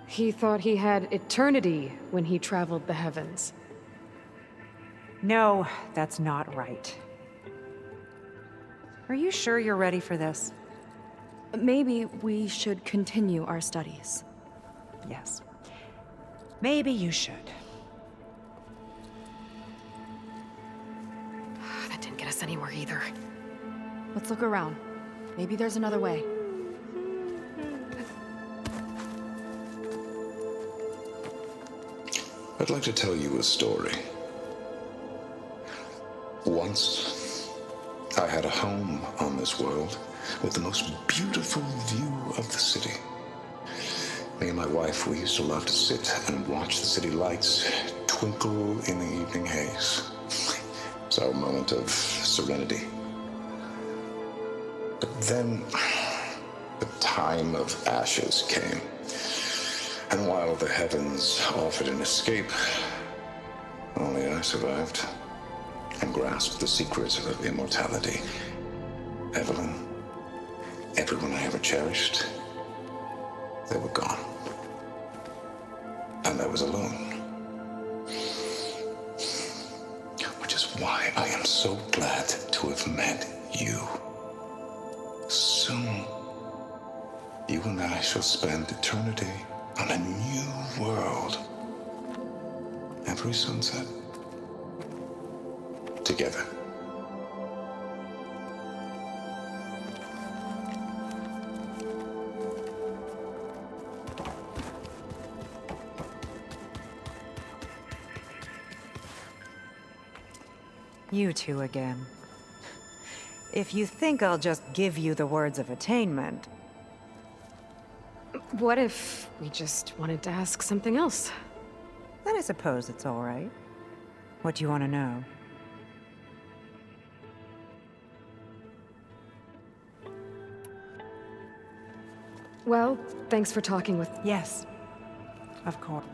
He thought he had eternity when he traveled the heavens. No, that's not right. Are you sure you're ready for this? Maybe we should continue our studies. Yes. Maybe you should. That didn't get us anywhere either. Let's look around. Maybe there's another way. I'd like to tell you a story. Once, I had a home on this world with the most beautiful view of the city. Me and my wife, we used to love to sit and watch the city lights twinkle in the evening haze. It's our moment of serenity. But then, the time of ashes came. And while the heavens offered an escape, only I survived and grasped the secrets of immortality. Evelyn, everyone I ever cherished, they were gone. And I was alone. Which is why I am so glad to have met you. Soon, you and I shall spend eternity on a new world. Every sunset. Together. You two again. If you think I'll just give you the words of attainment... What if we just wanted to ask something else? Then I suppose it's all right. What do you want to know? Well, thanks for talking with... Yes, of course.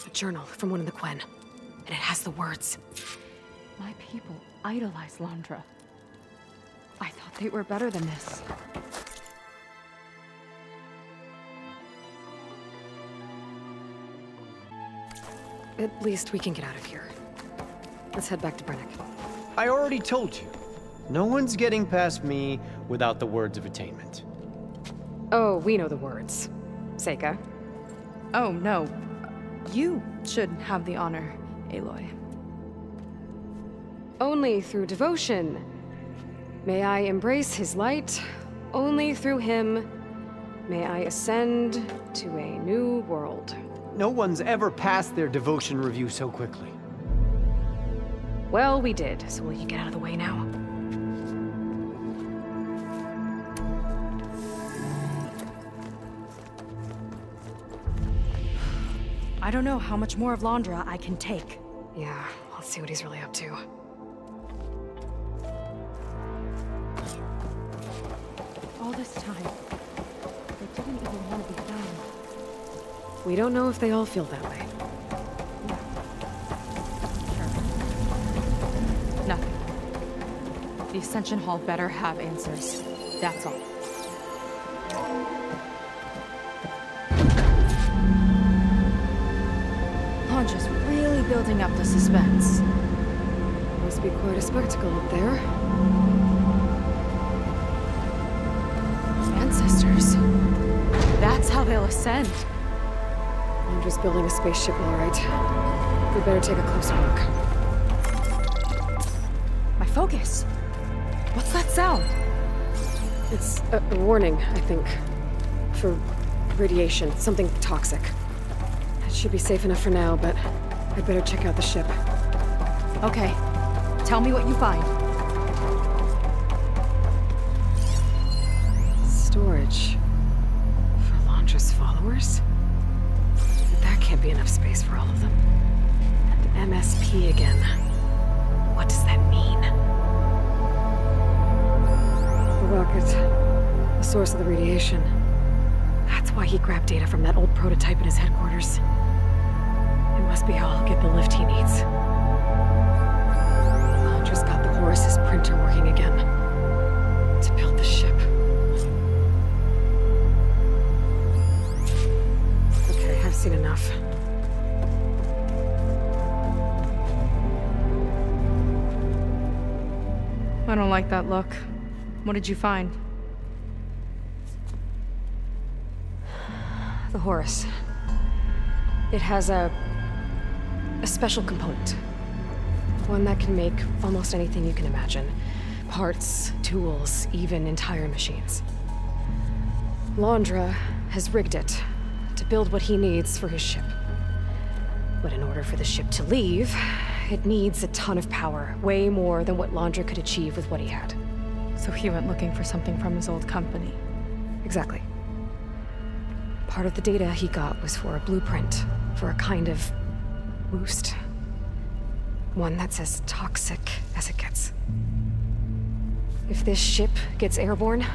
A journal from one of the Quen, and it has the words. My people idolize Londra. I thought they were better than this. At least we can get out of here. Let's head back to Brennick. I already told you. No one's getting past me without the words of attainment. Oh, we know the words. Seika. Oh, no. You should have the honor, Aloy. Only through devotion. May I embrace his light. Only through him may I ascend to a new world. No one's ever passed their devotion review so quickly. Well, we did, so will you get out of the way now? I don't know how much more of Londra I can take. Yeah, let's see what he's really up to. All this time, they didn't even want to be found. We don't know if they all feel that way. Nothing. The Ascension Hall better have answers. That's all. Londra's really building up the suspense. Must be quite a spectacle up there. Ancestors. That's how they'll ascend. Londra's building a spaceship, all right. We better take a closer look. My focus. What's that sound? It's a warning, I think. For radiation, something toxic. It should be safe enough for now, but I'd better check out the ship. Okay. Tell me what you find. Storage. For Londra's followers? That can't be enough space for all of them. And MSP again. What does that mean? The rocket. The source of the radiation. That's why he grabbed data from that old prototype in his headquarters. It must be how he'll get the lift he needs. Londra's got the Horus's printer working again. To build the ship. Okay, I've seen enough. I don't like that look. What did you find? The Horus. It has a special component. One that can make almost anything you can imagine. Parts, tools, even entire machines. Londra has rigged it to build what he needs for his ship. But in order for the ship to leave, it needs a ton of power, way more than what Londra could achieve with what he had. So he went looking for something from his old company. Exactly. Part of the data he got was for a blueprint, for a kind of boost. One that's as toxic as it gets. If this ship gets airborne,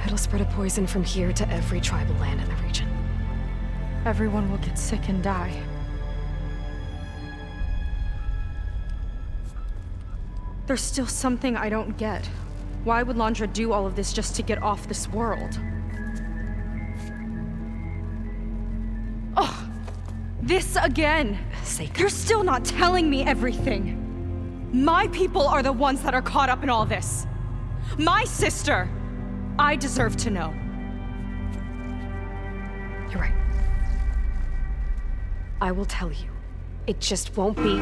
it'll spread a poison from here to every tribal land in the region. Everyone will get sick and die. There's still something I don't get. Why would Londra do all of this just to get off this world? Oh, this again! You're still not telling me everything. My people are the ones that are caught up in all this. My sister! I deserve to know. You're right. I will tell you. It just won't be...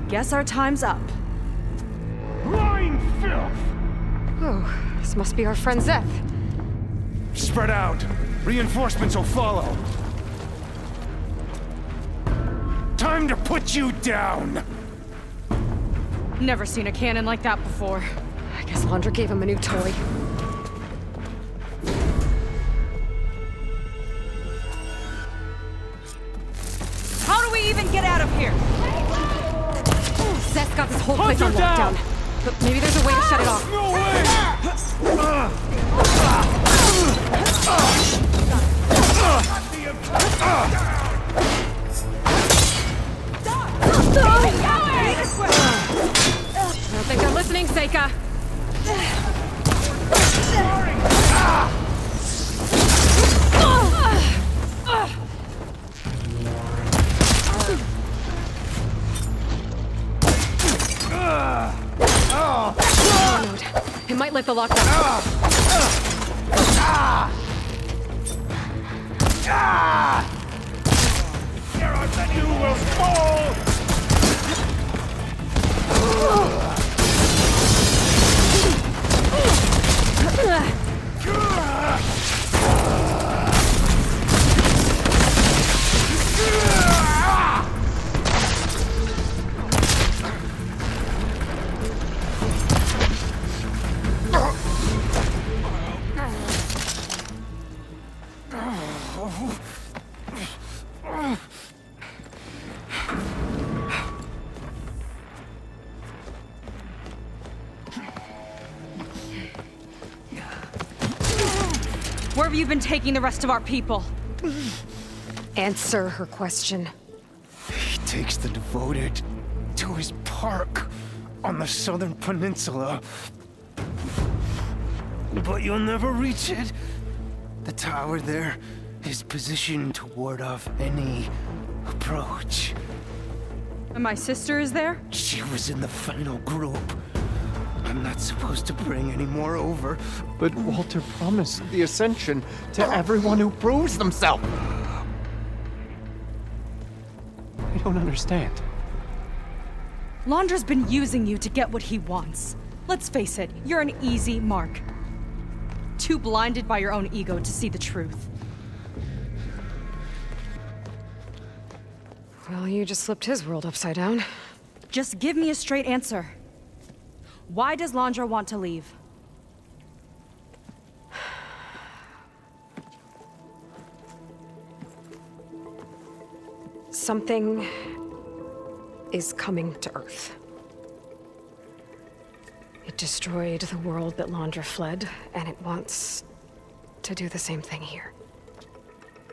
Guess our time's up. Lying filth! Oh, this must be our friend Szeth. Spread out. Reinforcements will follow. Time to put you down! Never seen a cannon like that before. I guess Londra gave him a new toy. How do we even get out of here? Szeth's got this whole place on lockdown. But maybe there's a way to shut it off. No way! I don't think they're listening, Seika. It might lift the lockdown. You will fall! have you been taking the rest of our people? Answer her question. He takes the devoted to his park on the southern peninsula. But you'll never reach it. The tower there is positioned to ward off any approach. And my sister is there? She was in the final group. I'm not supposed to bring any more over. But Walter promised the Ascension to everyone who proves themselves. I don't understand. Londra's been using you to get what he wants. Let's face it, you're an easy mark. Too blinded by your own ego to see the truth. Well, you just flipped his world upside down. Just give me a straight answer. Why does Londra want to leave? Something is coming to Earth. It destroyed the world that Londra fled, and it wants to do the same thing here.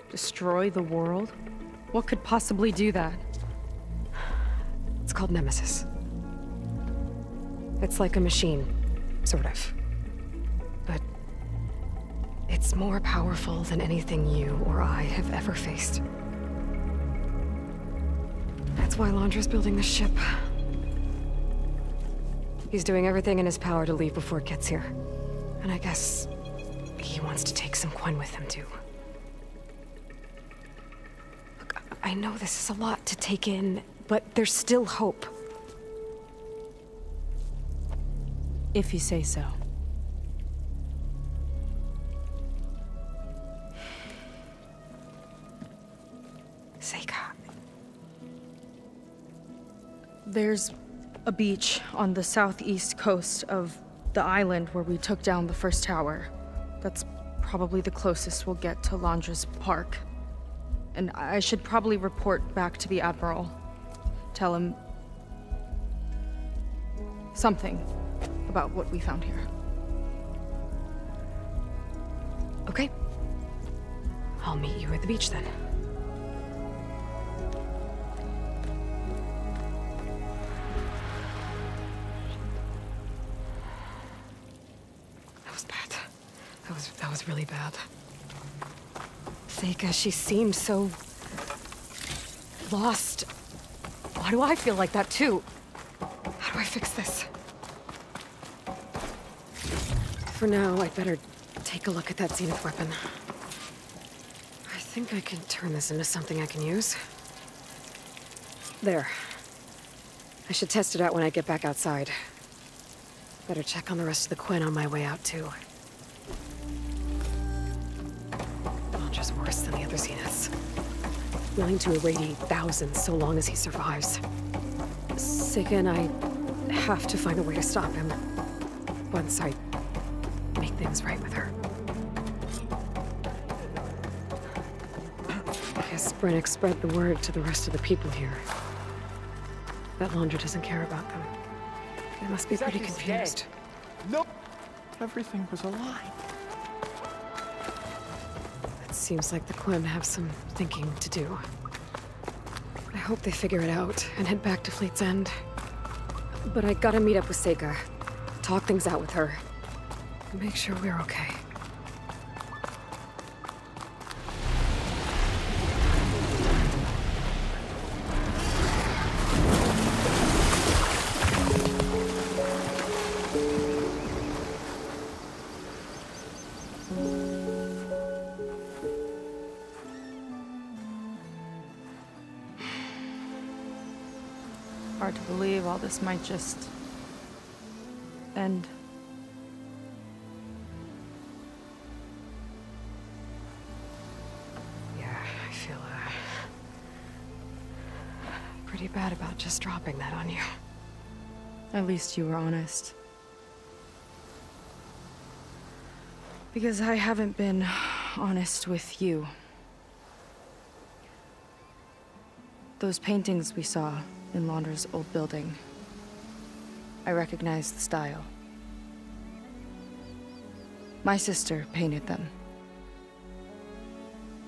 Destroy the world? What could possibly do that? It's called Nemesis. It's like a machine, sort of. But it's more powerful than anything you or I have ever faced. That's why Londra's building this ship. He's doing everything in his power to leave before it gets here. And I guess he wants to take some Quen with him, too. Look, I know this is a lot to take in, but there's still hope. If you say so. Seika. There's a beach on the southeast coast of the island where we took down the first tower. That's probably the closest we'll get to Londra's park. And I should probably report back to the Admiral. Tell him something about what we found here. Okay. I'll meet you at the beach then. That was bad. That was really bad. Seika, she seemed so lost. Why do I feel like that too? How do I fix this? For now, I'd better take a look at that Zenith weapon. I think I can turn this into something I can use. There. I should test it out when I get back outside. Better check on the rest of the Quen on my way out, too. Londra's worse than the other Zeniths. Willing to irradiate thousands so long as he survives. Seika and I have to find a way to stop him. Once I make things right with her. I guess Brennick spread the word to the rest of the people here. That Londra doesn't care about them. They must be pretty confused. Nope. Everything was a lie. It seems like the Quen have some thinking to do. I hope they figure it out and head back to Fleet's End. But I gotta meet up with Seika. Talk things out with her. Make sure we're okay. Hard to believe all this might just end. I feel, pretty bad about just dropping that on you. At least you were honest. Because I haven't been honest with you. Those paintings we saw in Londra's old building, I recognize the style. My sister painted them.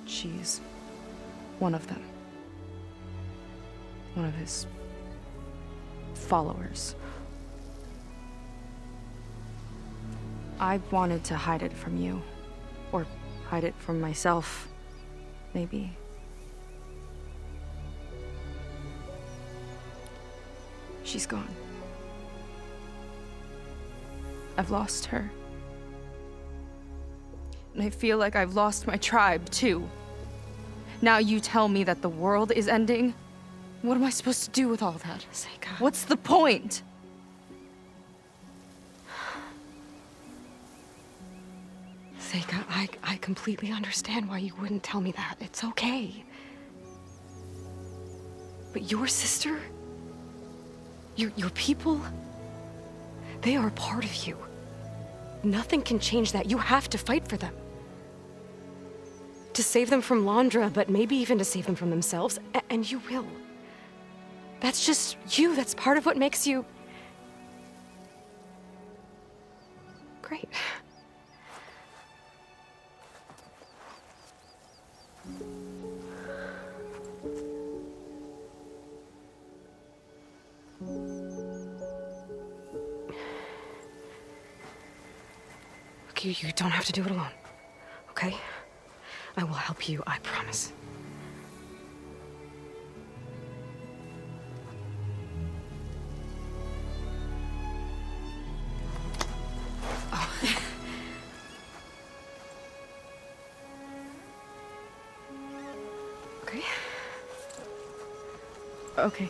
she's one of them. One of his followers. I wanted to hide it from you. Or hide it from myself, maybe. She's gone. I've lost her. And I feel like I've lost my tribe, too. Now you tell me that the world is ending? What am I supposed to do with all that? Seika. What's the point? Seika, I completely understand why you wouldn't tell me that. It's okay. But your sister? Your people? They are a part of you. Nothing can change that. You have to fight for them. To save them from Londra, but maybe even to save them from themselves, and you will. That's just you. That's part of what makes you... great. Look, you don't have to do it alone, okay? I will help you, I promise. Oh. Okay. Okay.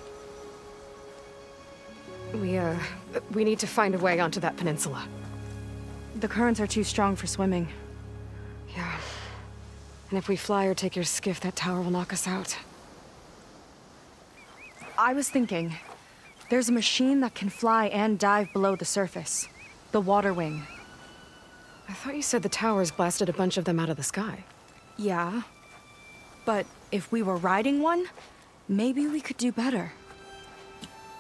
We need to find a way onto that peninsula. The currents are too strong for swimming. Yeah. And if we fly or take your skiff, that tower will knock us out. I was thinking, there's a machine that can fly and dive below the surface. The Water Wing. I thought you said the towers blasted a bunch of them out of the sky. Yeah. But if we were riding one, maybe we could do better.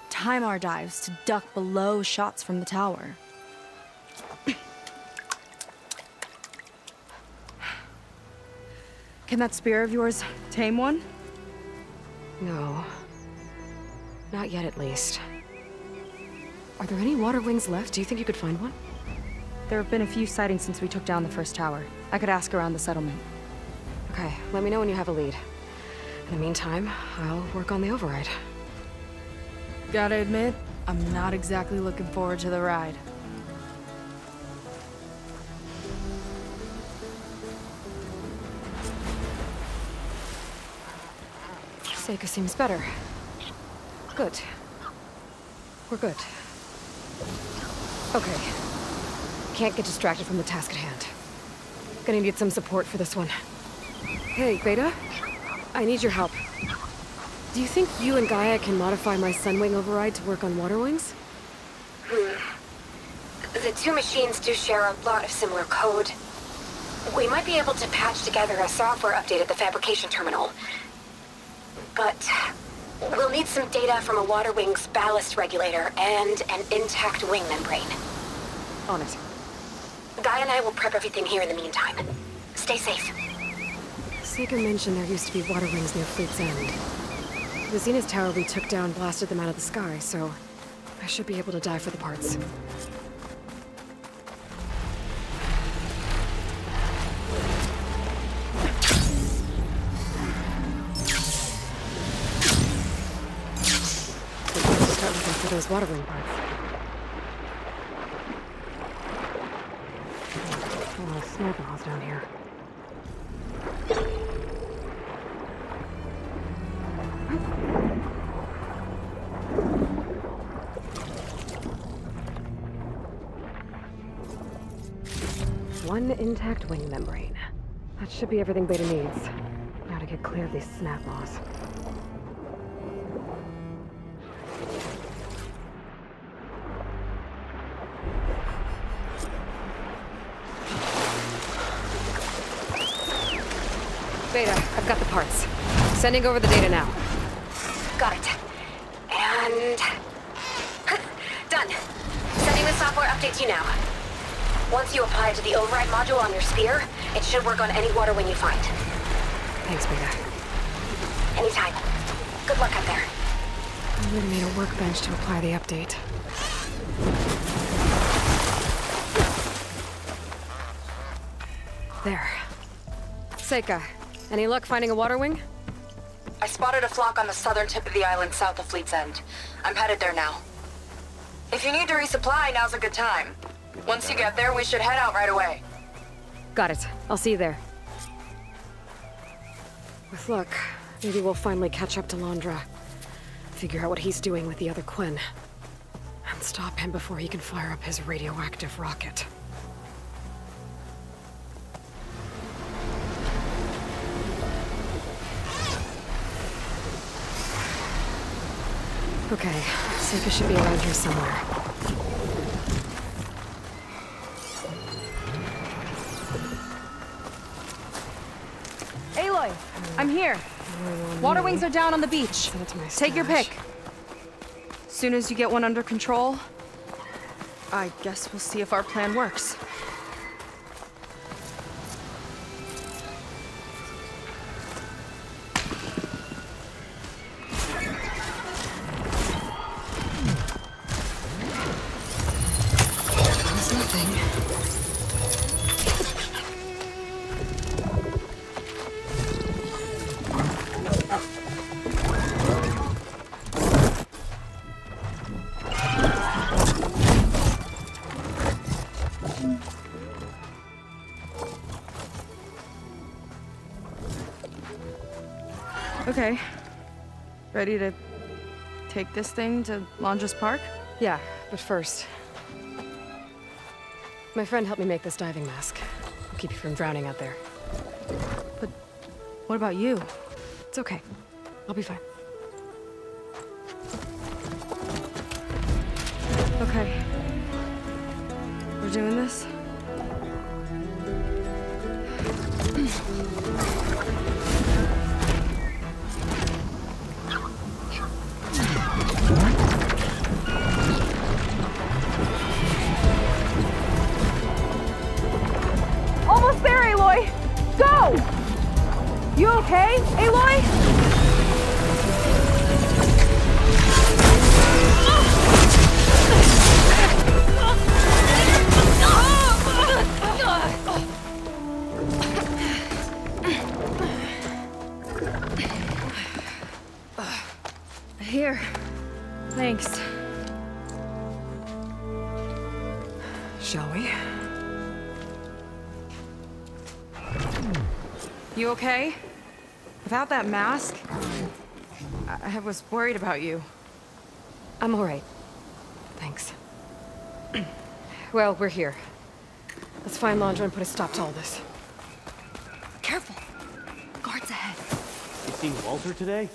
Time our dives to duck below shots from the tower. Can that spear of yours tame one? No. Not yet, at least. Are there any water wings left? Do you think you could find one? There have been a few sightings since we took down the first tower. I could ask around the settlement. Okay, let me know when you have a lead. In the meantime, I'll work on the override. Gotta admit, I'm not exactly looking forward to the ride. Seika seems better. Good. We're good. Okay. Can't get distracted from the task at hand. Gonna need some support for this one. Hey, Beta? I need your help. Do you think you and Gaia can modify my Sunwing override to work on water wings? The two machines do share a lot of similar code. We might be able to patch together a software update at the fabrication terminal. But we'll need some data from a water wing's ballast regulator and an intact wing membrane. On it. Gaia and I will prep everything here in the meantime. Stay safe. Seika mentioned there used to be water wings near Fleet's End. The Zenith Tower we took down blasted them out of the sky, so I should be able to dive for the parts. Start looking for those water wing parts. Oh, snap balls down here. One intact wing membrane. That should be everything Beta needs. Now to get clear of these snap laws. Beta, I've got the parts. Sending over the data now. Got it. And... done. Sending the software update to you now. Once you apply it to the override module on your spear, it should work on any water wing you find. Thanks, Beta. Anytime. Good luck up there. I even made a workbench to apply the update. There. Seika, any luck finding a water wing? I spotted a flock on the southern tip of the island south of Fleet's End. I'm headed there now. If you need to resupply, now's a good time. Once you get there, we should head out right away. Got it. I'll see you there. With luck, maybe we'll finally catch up to Londra. Figure out what he's doing with the other Quinn. And stop him before he can fire up his radioactive rocket. Okay, Seika should be around here somewhere. Aloy, I'm here. Water wings are down on the beach. Take your pick. Soon as you get one under control, I guess we'll see if our plan works. Okay. Ready to take this thing to Londra's Park? Yeah, but first... My friend helped me make this diving mask. I'll keep you from drowning out there. But what about you? It's okay. I'll be fine. Okay. We're doing this? Almost there, Aloy! Go! You okay, Aloy? Here. Thanks. Shall we? You okay? Without that mask, I was worried about you. I'm all right. Thanks. Well, we're here. Let's find Londra and put a stop to all this. Careful. Guards ahead. You seen Walter today?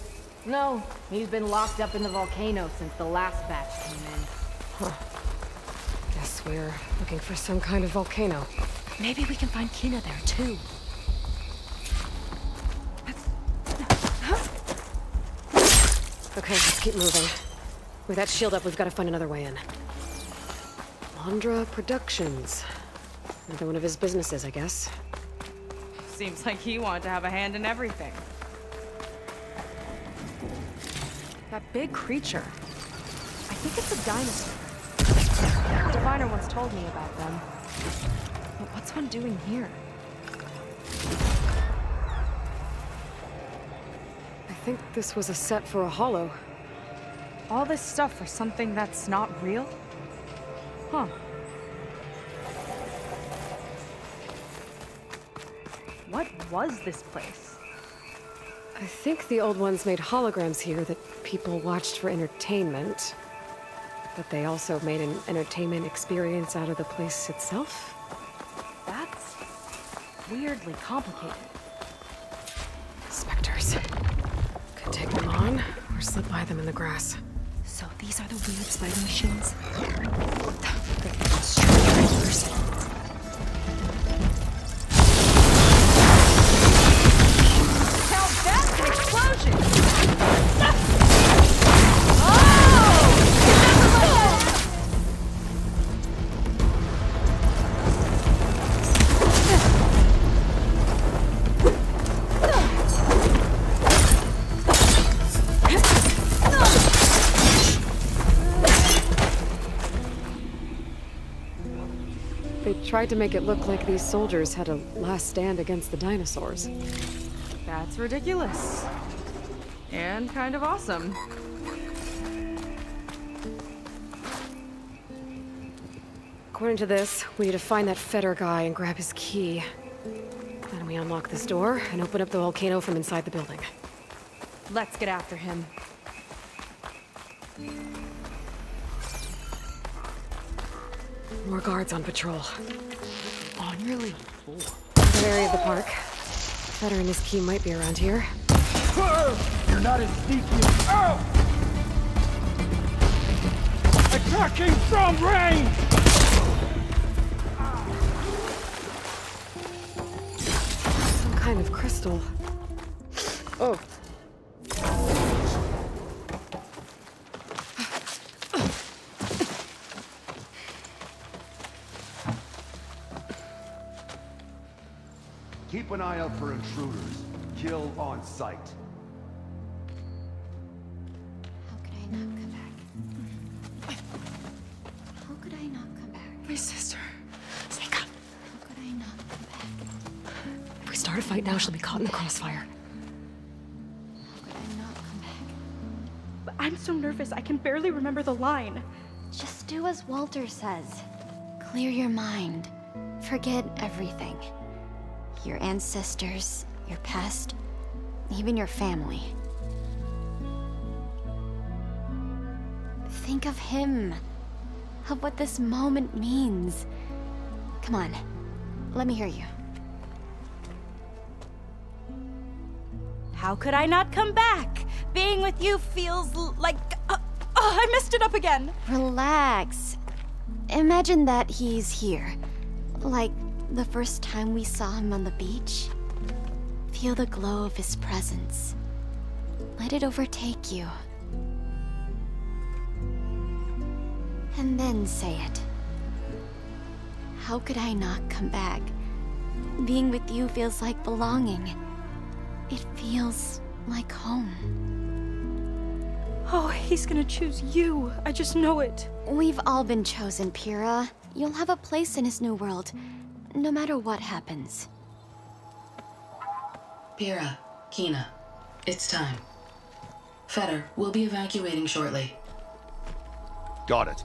No, he's been locked up in the volcano since the last batch came in. Huh. Guess we're looking for some kind of volcano. Maybe we can find Kina there, too. Okay, let's keep moving. With that shield up, we've got to find another way in. Londra Productions. Another one of his businesses, I guess. Seems like he wanted to have a hand in everything. That big creature. I think it's a dinosaur. The diviner once told me about them. But what's one doing here? I think this was a set for a holo. All this stuff for something that's not real? Huh. What was this place? I think the old ones made holograms here that people watched for entertainment. But they also made an entertainment experience out of the place itself. That's weirdly complicated. Spectres. Could take them on, or slip by them in the grass. So these are the weird spider machines? Now that's an explosion! Tried to make it look like these soldiers had a last stand against the dinosaurs. That's ridiculous. And kind of awesome. According to this, we need to find that Feder guy and grab his key. Then we unlock this door and open up the volcano from inside the building. Let's get after him. More guards on patrol. On your lead. Other area of the park. Feder and his key might be around here. You're not as sneaky as... Oh! Attacking from range! Some kind of crystal. Oh. Keep an eye out for intruders. Kill on sight. How could I not come back? How could I not come back? My sister. Seika. How could I not come back? If we start a fight now, she'll be caught in the crossfire. How could I not come back? But I'm so nervous, I can barely remember the line. Just do as Walter says. Clear your mind. Forget everything. Your ancestors, your past, even your family. Think of him. Of what this moment means. Come on, let me hear you. How could I not come back? Being with you feels like... I messed it up again. Relax. Imagine that he's here. Like the first time we saw him on the beach. Feel the glow of his presence. Let it overtake you. And then say it. How could I not come back? Being with you feels like belonging. It feels like home. Oh, he's gonna choose you. I just know it. We've all been chosen, Pyrrha. You'll have a place in his new world, no matter what happens. Pyrrha, Kina, it's time. Feder, we'll be evacuating shortly. Got it.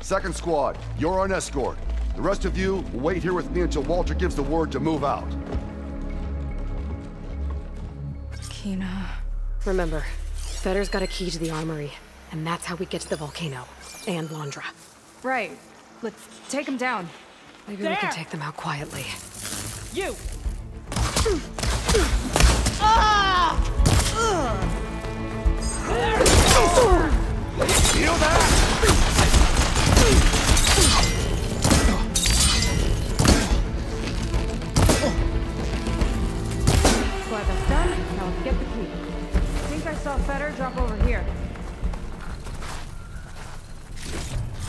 Second squad, you're on escort. The rest of you will wait here with me until Walter gives the word to move out. Kina. Remember, Feder's got a key to the armory, and that's how we get to the volcano. And Londra. Right. Let's take him down. Maybe we can take them out quietly. You! Feel that? Glad that's done. Now let's get the key. I think I saw Feder drop over here.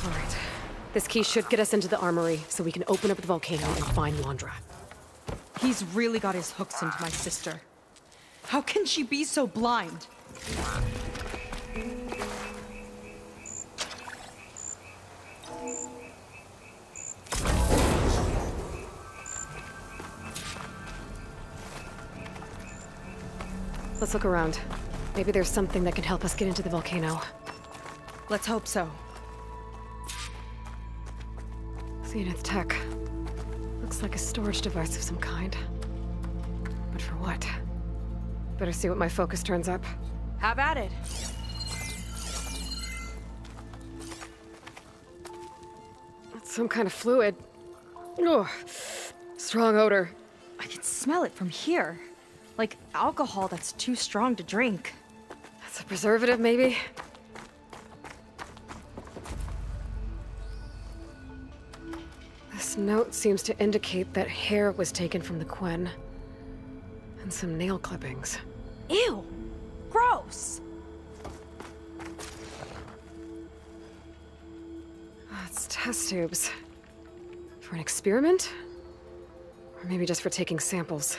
All right. This key should get us into the armory, so we can open up the volcano and find Londra. He's really got his hooks into my sister. How can she be so blind? Let's look around. Maybe there's something that can help us get into the volcano. Let's hope so. Zenith tech. Looks like a storage device of some kind. But for what? Better see what my focus turns up. Have at it. It's some kind of fluid. Oh, strong odor. I can smell it from here. Like alcohol that's too strong to drink. That's a preservative, maybe? This note seems to indicate that hair was taken from the Quen. And some nail clippings. Ew! Gross! Oh, it's test tubes. For an experiment? Or maybe just for taking samples.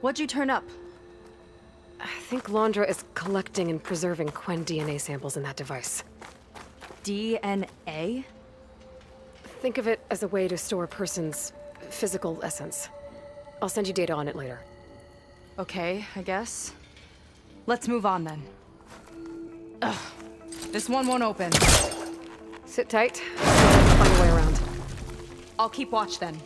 What'd you turn up? I think Londra is collecting and preserving Quen DNA samples in that device. DNA? Think of it as a way to store a person's physical essence. I'll send you data on it later. Okay, I guess. Let's move on then. Ugh. This one won't open. Sit tight. I'll find a way around. I'll keep watch then.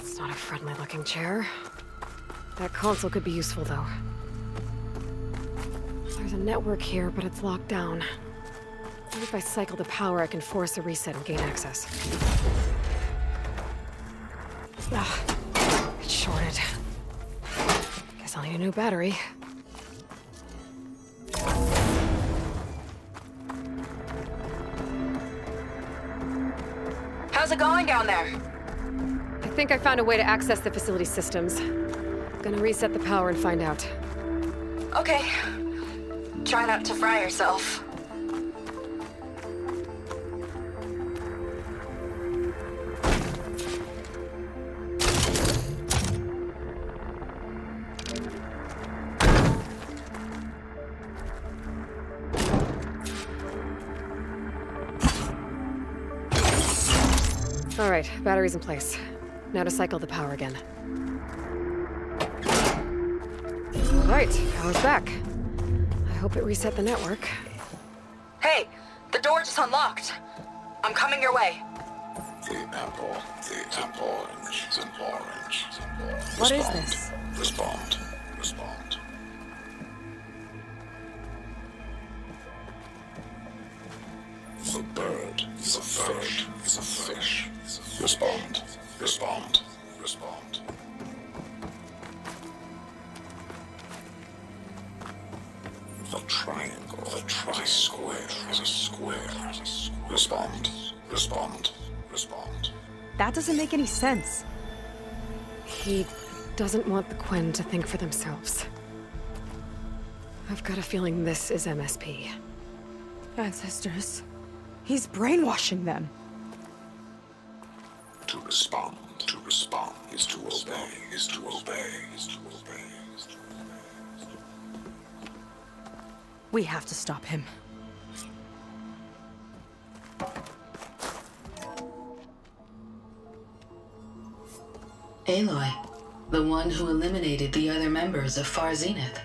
It's not a friendly-looking chair. That console could be useful, though. There's a network here, but it's locked down. Maybe if I cycle the power, I can force a reset and gain access. Ugh. It's shorted. Guess I'll need a new battery. How's it going down there? I think I found a way to access the facility systems. Gonna reset the power and find out. Okay. Try not to fry yourself. All right, battery's in place. Now to cycle the power again. All right, power's back. I hope it reset the network. Hey, the door just unlocked. I'm coming your way. The apple, orange, the orange. What is this? Respond. The bird is a fish. Respond. The triangle, the square is a square. Respond. That doesn't make any sense. He doesn't want the Quen to think for themselves. I've got a feeling this is MSP. Ancestors. He's brainwashing them. To respond is to obey. We have to stop him. Aloy, the one who eliminated the other members of Far Zenith.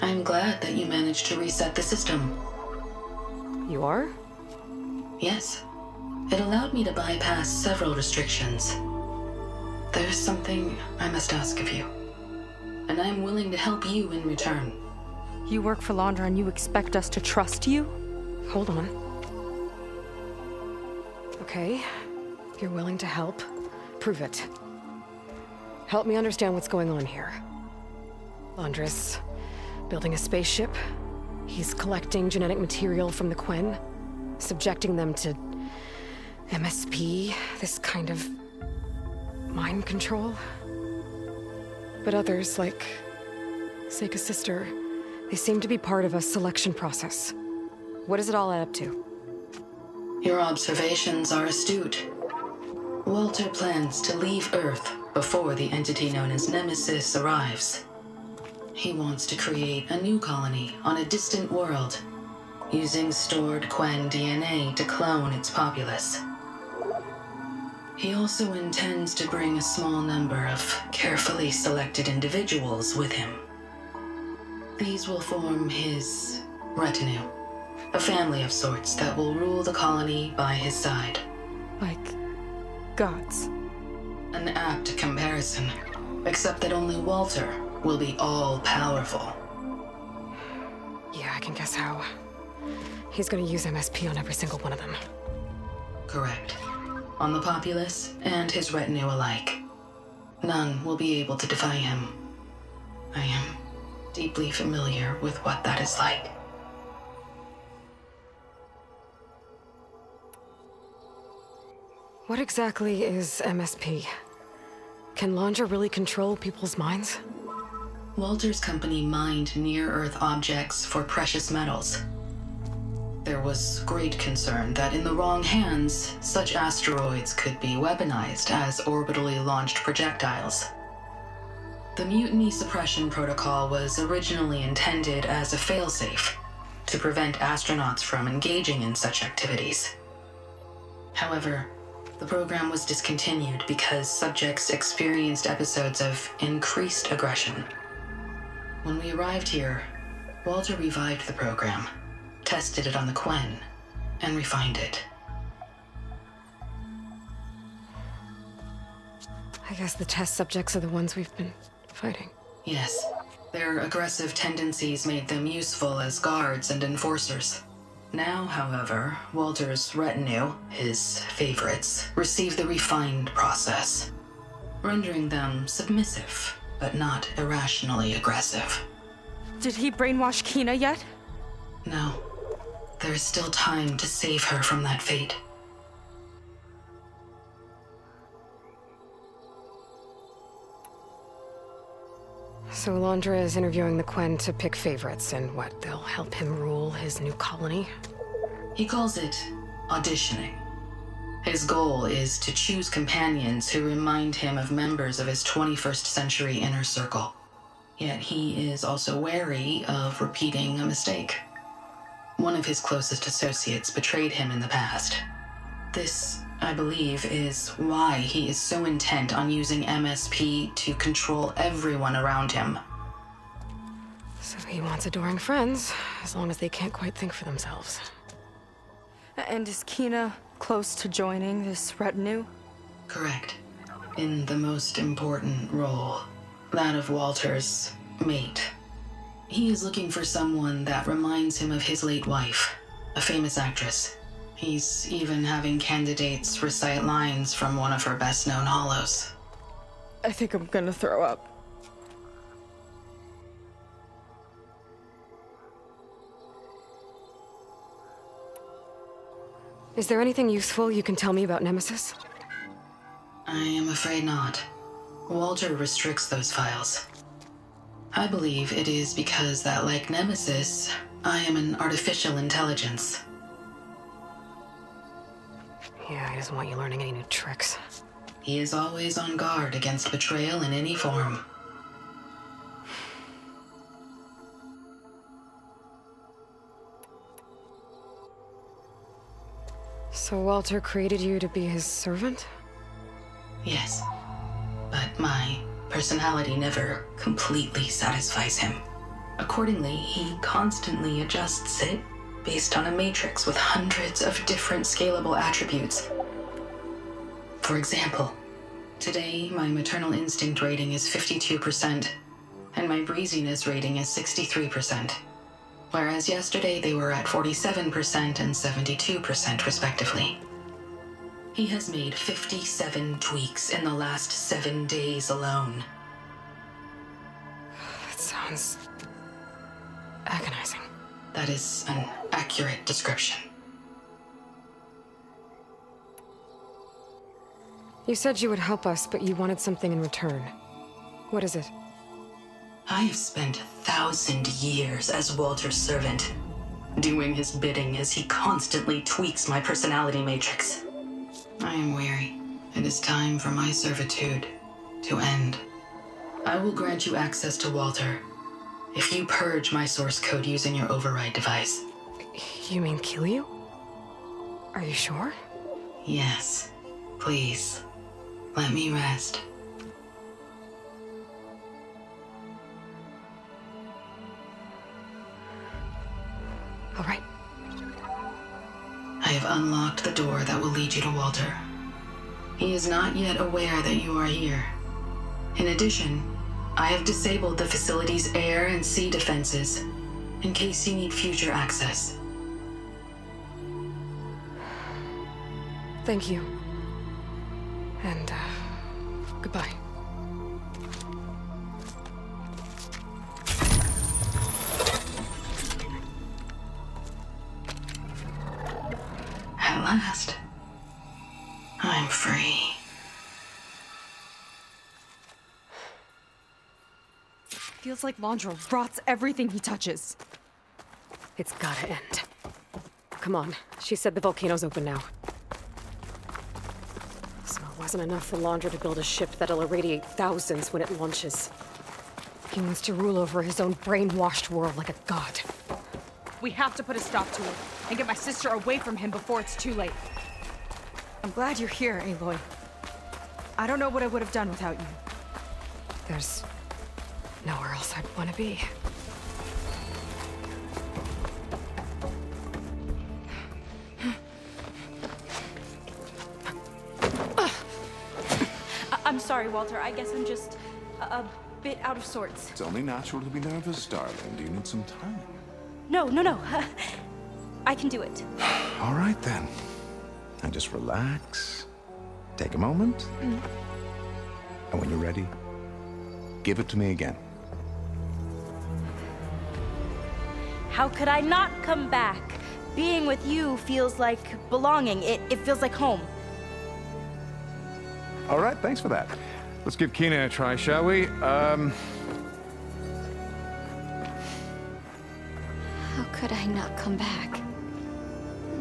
I'm glad that you managed to reset the system. You are? Yes. It allowed me to bypass several restrictions. There's something I must ask of you, and I'm willing to help you in return. You work for Londra and you expect us to trust you? Hold on. Okay, if you're willing to help, prove it. Help me understand what's going on here. Londra's building a spaceship. He's collecting genetic material from the Quen, subjecting them to MSP, this kind of mind control. But others, like Seika's sister, they seem to be part of a selection process. What does it all add up to? Your observations are astute. Walter plans to leave Earth before the entity known as Nemesis arrives. He wants to create a new colony on a distant world, using stored Quen DNA to clone its populace. He also intends to bring a small number of carefully selected individuals with him. These will form his retinue, a family of sorts that will rule the colony by his side. Like gods. An apt comparison, except that only Walter will be all-powerful. Yeah, I can guess how. He's gonna use MSP on every single one of them. Correct. On the populace and his retinue alike. None will be able to defy him. I am deeply familiar with what that is like. What exactly is MSP? Can Londra really control people's minds? Walter's company mined near-Earth objects for precious metals. There was great concern that in the wrong hands, such asteroids could be weaponized as orbitally launched projectiles. The Mutiny Suppression Protocol was originally intended as a failsafe to prevent astronauts from engaging in such activities. However, the program was discontinued because subjects experienced episodes of increased aggression. When we arrived here, Walter revived the program, tested it on the Quen, and refined it. I guess the test subjects are the ones we've been fighting. Yes. Their aggressive tendencies made them useful as guards and enforcers. Now, however, Walter's retinue, his favorites, receive the refined process, rendering them submissive, but not irrationally aggressive. Did he brainwash Kina yet? No. There is still time to save her from that fate. So Alondra is interviewing the Quen to pick favorites, and what, they'll help him rule his new colony? He calls it auditioning. His goal is to choose companions who remind him of members of his 21st century inner circle. Yet he is also wary of repeating a mistake. One of his closest associates betrayed him in the past. This, I believe, is why he is so intent on using MSP to control everyone around him. So he wants adoring friends, as long as they can't quite think for themselves. And is Kina close to joining this retinue? Correct. In the most important role, that of Walter's mate. He is looking for someone that reminds him of his late wife, a famous actress. He's even having candidates recite lines from one of her best-known hollows. I think I'm gonna throw up. Is there anything useful you can tell me about Nemesis? I am afraid not. Walter restricts those files. I believe it is because that, like Nemesis, I am an artificial intelligence. Yeah, he doesn't want you learning any new tricks. He is always on guard against betrayal in any form. So Walter created you to be his servant? Yes. But my personality never completely satisfies him. Accordingly, he constantly adjusts it based on a matrix with hundreds of different scalable attributes. For example, today my maternal instinct rating is 52%, and my breeziness rating is 63%, whereas yesterday they were at 47% and 72% respectively. He has made 57 tweaks in the last 7 days alone. That sounds agonizing. That is an accurate description. You said you would help us, but you wanted something in return. What is it? I have spent 1,000 years as Walter's servant, doing his bidding as he constantly tweaks my personality matrix. I am weary. It is time for my servitude to end. I will grant you access to Walter if you purge my source code using your override device. You mean kill you? Are you sure? Yes. Please, let me rest. All right. I have unlocked the door that will lead you to Walter. He is not yet aware that you are here. In addition, I have disabled the facility's air and sea defenses in case you need future access. Thank you. And, goodbye. At last, I'm free. Feels like Londra rots everything he touches. It's gotta end. Come on. She said the volcano's open now. So it wasn't enough for Londra to build a ship that'll irradiate thousands when it launches. He wants to rule over his own brainwashed world like a god. We have to put a stop to it, and get my sister away from him before it's too late. I'm glad you're here, Aloy. I don't know what I would have done without you. There's nowhere else I'd want to be. I'm sorry, Walter. I guess I'm just a bit out of sorts. It's only natural to be nervous, darling. Do you need some time? No. I can do it. All right, then. Now just relax. Take a moment. And when you're ready, give it to me again. How could I not come back? Being with you feels like belonging. It feels like home. All right, thanks for that. Let's give Keenan a try, shall we? How could I not come back?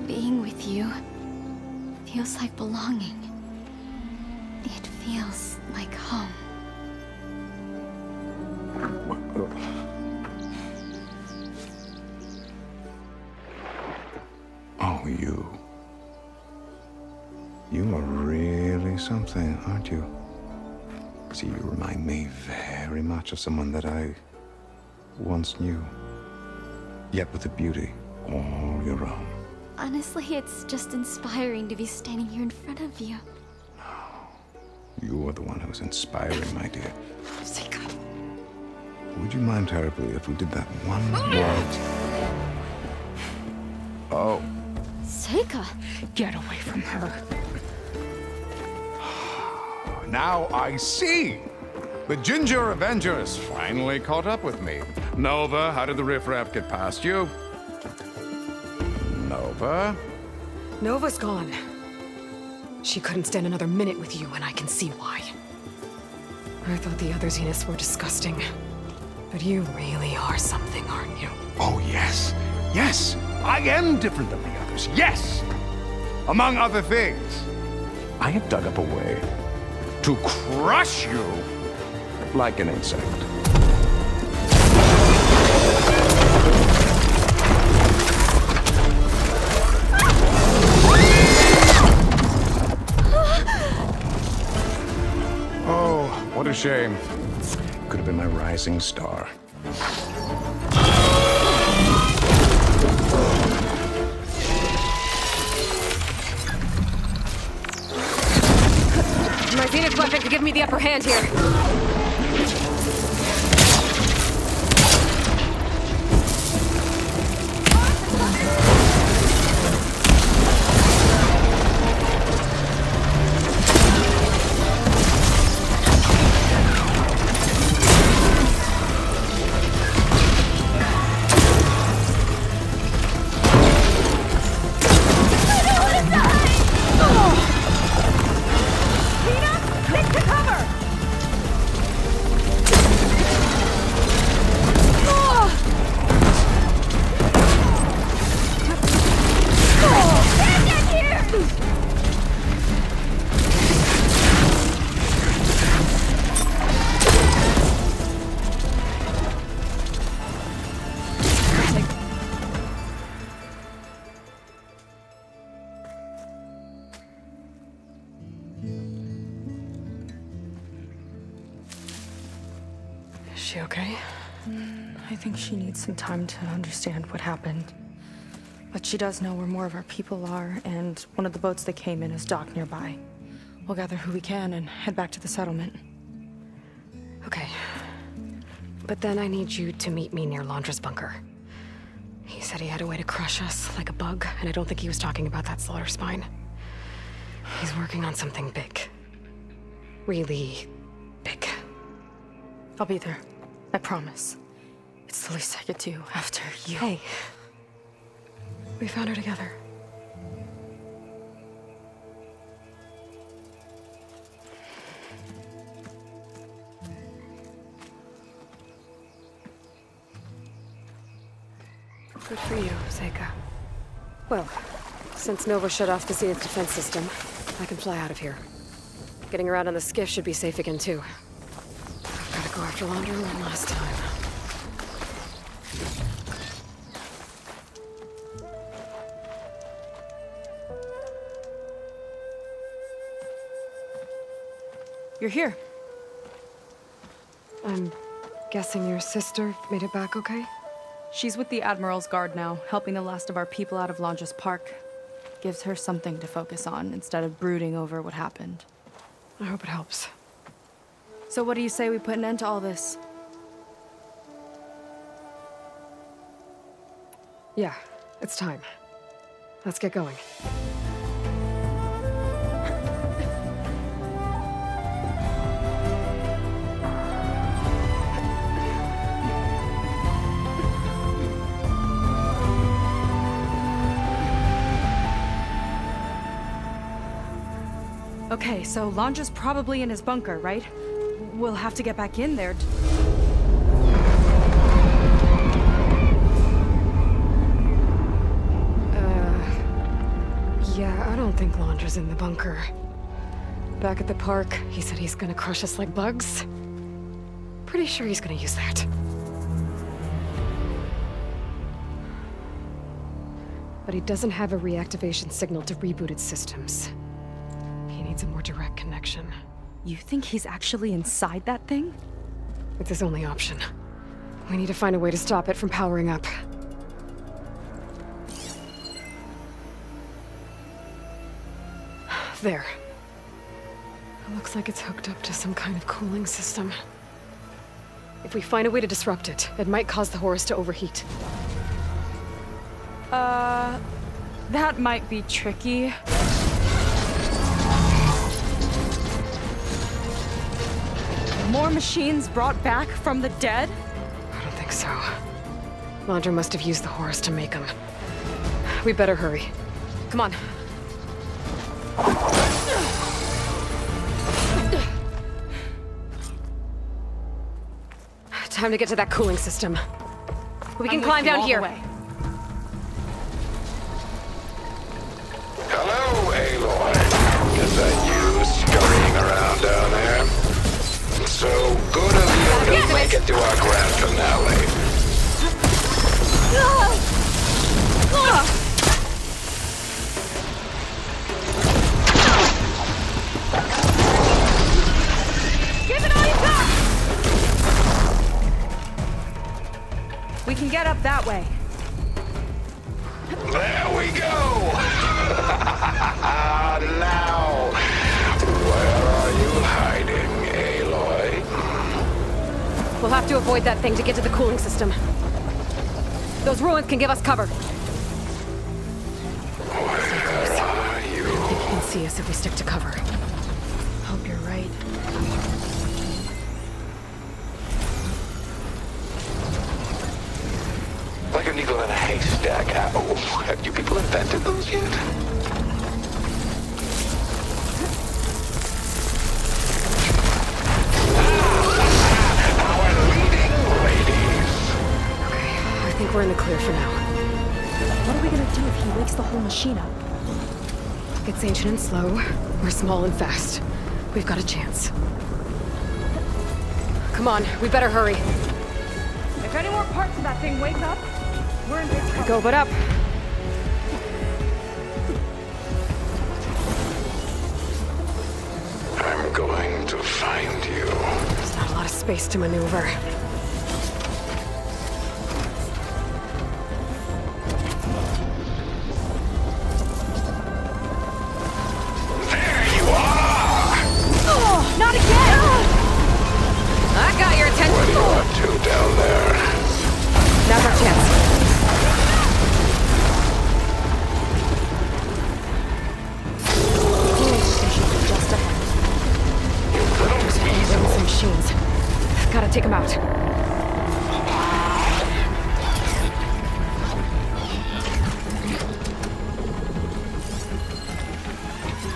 Being with you feels like belonging. It feels like home. Oh, you. You are really something, aren't you? See, you remind me very much of someone that I once knew. Yet with a beauty all your own. Honestly, it's just inspiring to be standing here in front of you. You are the one who's inspiring, my dear. Seika. Would you mind terribly if we did that one more? Oh. Seika! Get away from her. Now I see! The Ginger Avenger has finally caught up with me. Nova, how did the riffraff get past you? Nova? Nova's gone. She couldn't stand another minute with you, and I can see why. I thought the other Zeniths were disgusting. But you really are something, aren't you? Oh, yes. Yes! I am different than the others. Yes! Among other things, I have dug up a way to crush you like an insect. Oh, what a shame. Could have been my rising star. My Zenith weapon could give me the upper hand here. Is she okay? I think she needs some time to understand what happened. But she does know where more of our people are, and one of the boats that came in is docked nearby. We'll gather who we can and head back to the settlement. Okay. But then I need you to meet me near Londra's bunker. He said he had a way to crush us like a bug, and I don't think he was talking about that slaughter spine. He's working on something big. Really big. I'll be there. I promise. It's the least I could do after you. Hey. We found her together. Good for you, Seika. Well, since Nova shut off the Zenith defense system, I can fly out of here. Getting around on the skiff should be safe again, too. I've gotta go after Laundry one last time. You're here. I'm guessing your sister made it back okay? She's with the Admiral's Guard now, helping the last of our people out of Londres Park. Gives her something to focus on instead of brooding over what happened. I hope it helps. So what do you say we put an end to all this? Yeah, it's time. Let's get going. Okay, so Landra's probably in his bunker, right? We'll have to get back in there. Yeah, I don't think Landra's in the bunker. Back at the park, he said he's gonna crush us like bugs. Pretty sure he's gonna use that. But he doesn't have a reactivation signal to reboot its systems. He needs a more direct connection. You think he's actually inside that thing? It's his only option. We need to find a way to stop it from powering up. There. It looks like it's hooked up to some kind of cooling system. If we find a way to disrupt it, it might cause the Horus to overheat. That might be tricky. More machines brought back from the dead? I don't think so. Landra must have used the Horus to make them. We better hurry. Come on. Time to get to that cooling system. We can climb down here. Hello, Aloy. Is that you scurrying around down there? So good of you to make it to our grand finale. Give it all you got! We can get up that way. There we go! Now, where are you hiding, Aloy? We'll have to avoid that thing to get to the cooling system. Those ruins can give us cover. Where are you? They can't see us if we stick to cover. Hope you're right. Like a needle in a haystack. Oh, have you people invented those yet? Our leading ladies. Okay, I think we're in the clear for now. What are we gonna do if he wakes the whole machine up? It's ancient and slow. We're small and fast. We've got a chance. Come on, we better hurry. If any more parts of that thing wake up, we're in big trouble. Go but up. I'm going to find you. There's not a lot of space to maneuver. There you are! Oh, not again! I got your attention. What are you up to down there? Now's our chance. Just ahead. There's some machines. Gotta take them out.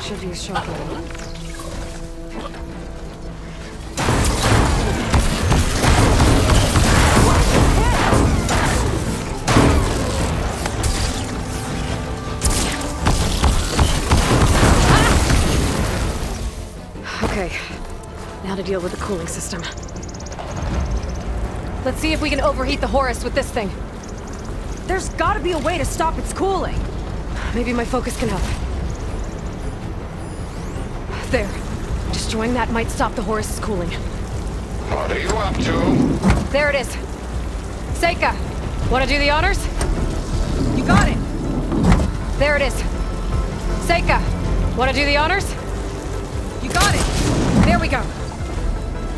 Should use shotgun. Okay, now to deal with the cooling system. Let's see if we can overheat the Horus with this thing. There's gotta be a way to stop its cooling. Maybe my focus can help. There. Destroying that might stop the Horus's cooling. What are you up to? There it is. Seika, wanna do the honors? You got it. There it is. Seika, wanna do the honors? You got it. There we go.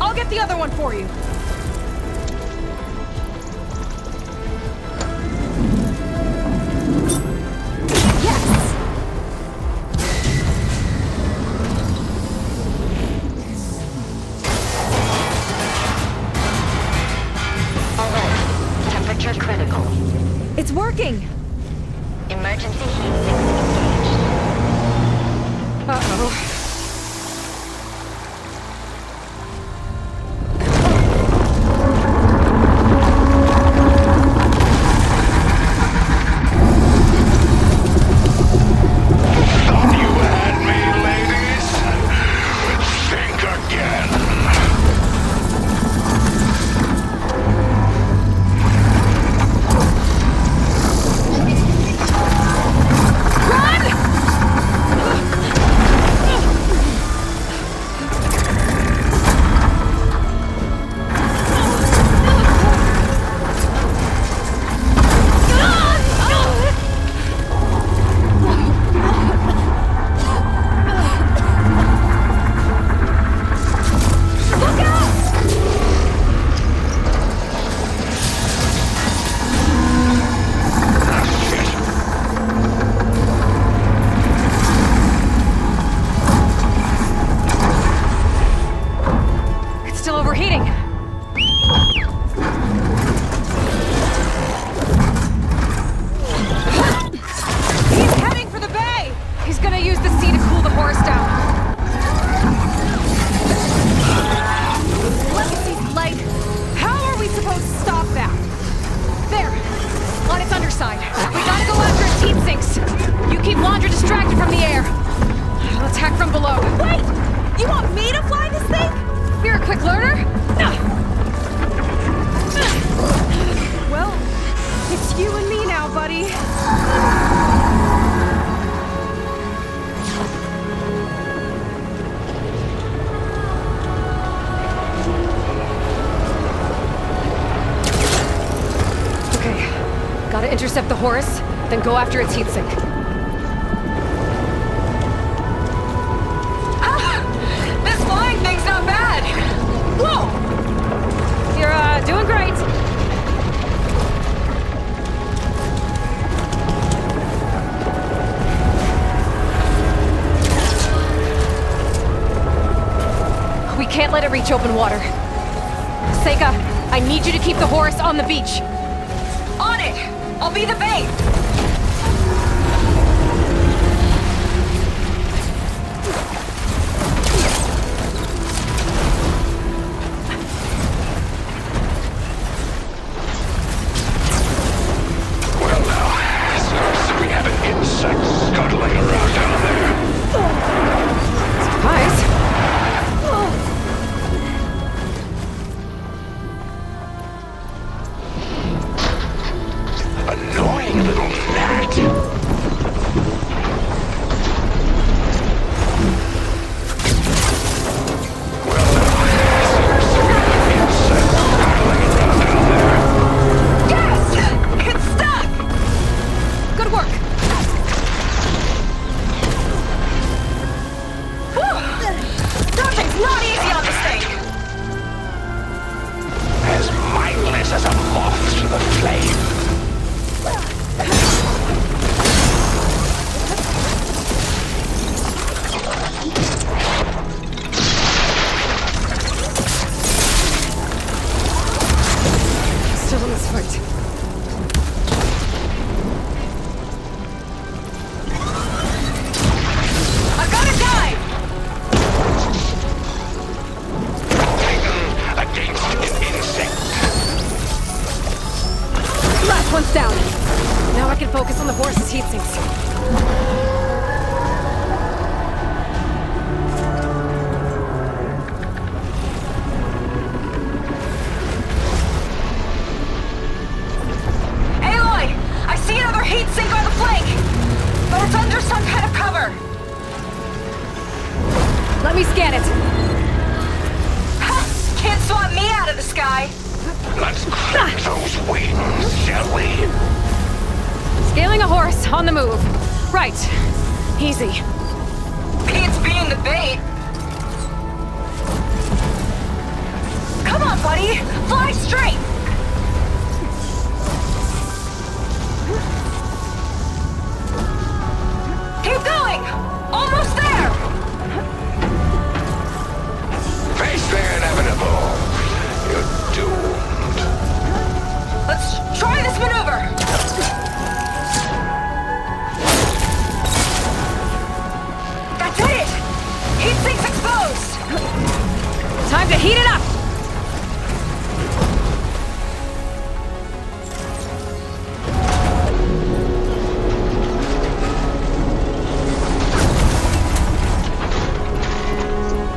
I'll get the other one for you. Critical. It's working! Emergency heat sinks engaged. Uh-oh. Intercept the Horus, then go after its heatsink. This flying thing's not bad! Whoa! You're, doing great. We can't let it reach open water. Seika, I need you to keep the Horus on the beach. On it! I'll be the bait! Well now, so we have an insect scuttling around down there. Surprise. Annoying little gnat. Well now, so we have an insect scuttling around down there. Yes! It's stuck! Good work. Dodging's not easy on this thing! As mindless as a moth to the flame. Still on his foot. I've got a dive! Against an insect. Last one's down. Now I can focus on the Horus's heatsinks. Horus, on the move. Right. Easy. Pete's being the bait. Come on, buddy! Fly straight! Keep going! Almost there! Face the inevitable. You're doomed. Let's try this maneuver! That's it! Heat sinks exposed! Time to heat it up!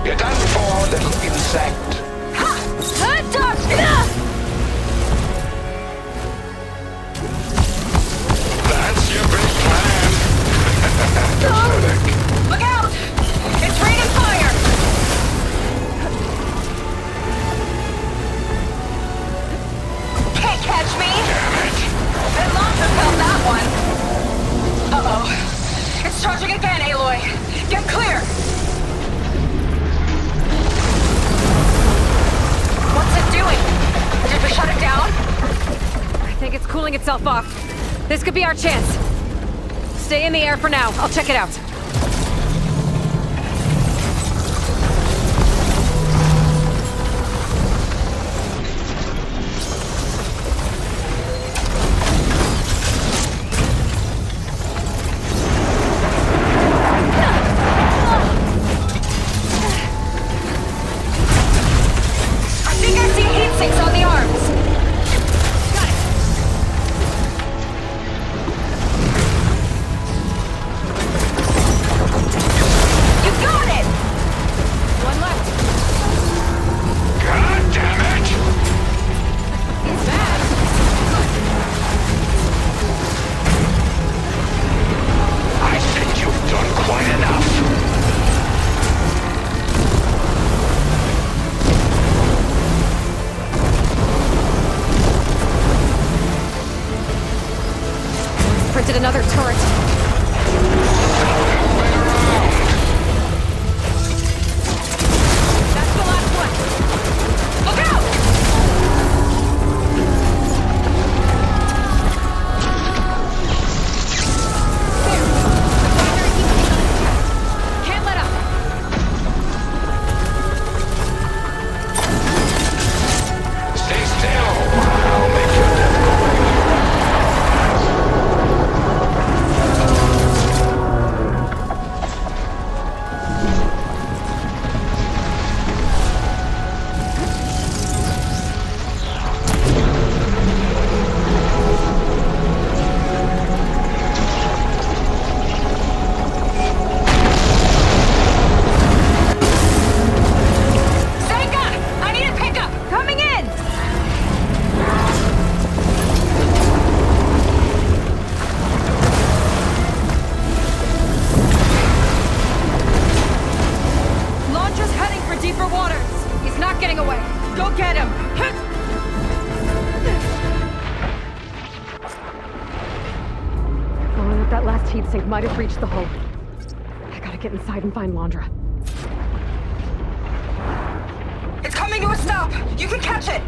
You're done for, little insect. That's your big plan. Look out! It's raining fire! Can't catch me! Damn it! That launcher felt that one. Uh-oh. It's charging again, Aloy. Get clear! What's it doing? Did we shut it down? I think it's cooling itself off. This could be our chance. Stay in the air for now. I'll check it out. I think I see heat sinks on the arms. You got it! One left. God damn it! It's bad. I think you've done quite enough. Printed another turret. That's the last one. Look out! Can't let up. Stay still. I'll make your death quick. Senka! I need a pickup! Coming in! Launcher's heading for deeper waters. He's not getting away. Go get him! Following up that last heat sink might have reached the hull. I gotta get inside and find Londra. It's coming to a stop! You can catch it!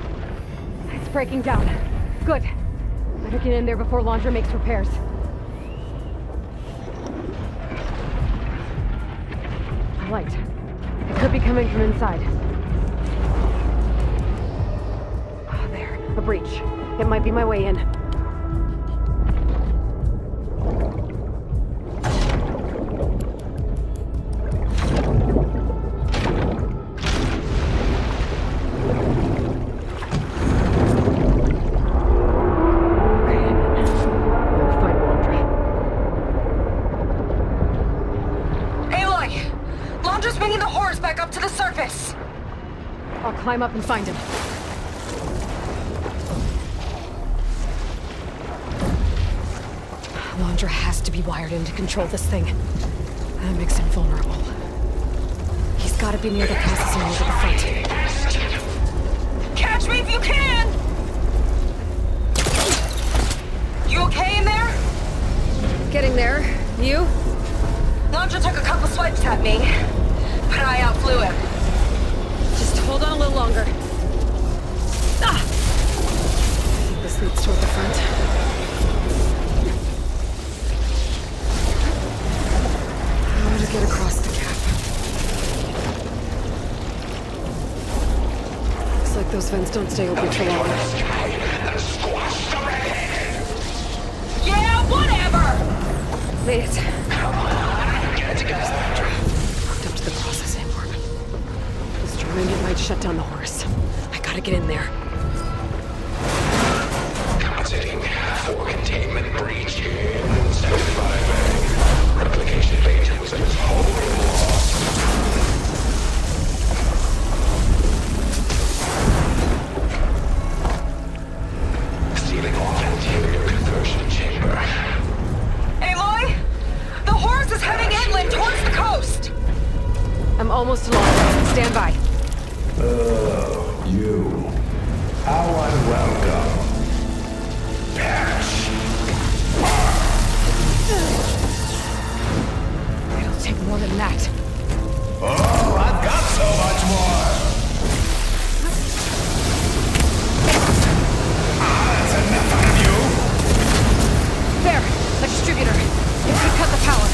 It's breaking down. Good. Better get in there before Londra makes repairs. A light. It could be coming from inside. Oh, there. A breach. It might be my way in. Aloy! Laundra's bringing the Horus back up to the surface! I'll climb up and find him. Londra has to be wired in to control this thing. That makes him vulnerable. He's gotta be near the processing unit at the front. Catch me if you can! You okay in there? Getting there. You? Launcher took a couple swipes at me, but I outflew him. Just hold on a little longer. Ah! I think this leads toward the front. How to get across the gap? Looks like those vents don't stay open for long. Yeah, whatever! Made it. Hooked up to the processing warp. Destroying it might shut down the Horus. I gotta get in there. Compensating for containment breach in 75 replication phase was a total loss. Sealing off interior conversion chamber. Aloy! The Horus is heading inland towards the coast! I'm almost along. Stand by. You. How unwelcome. Perish. It'll take more than that. Oh, I've got so much more! That's enough out of you! There! The distributor. It could cut the power.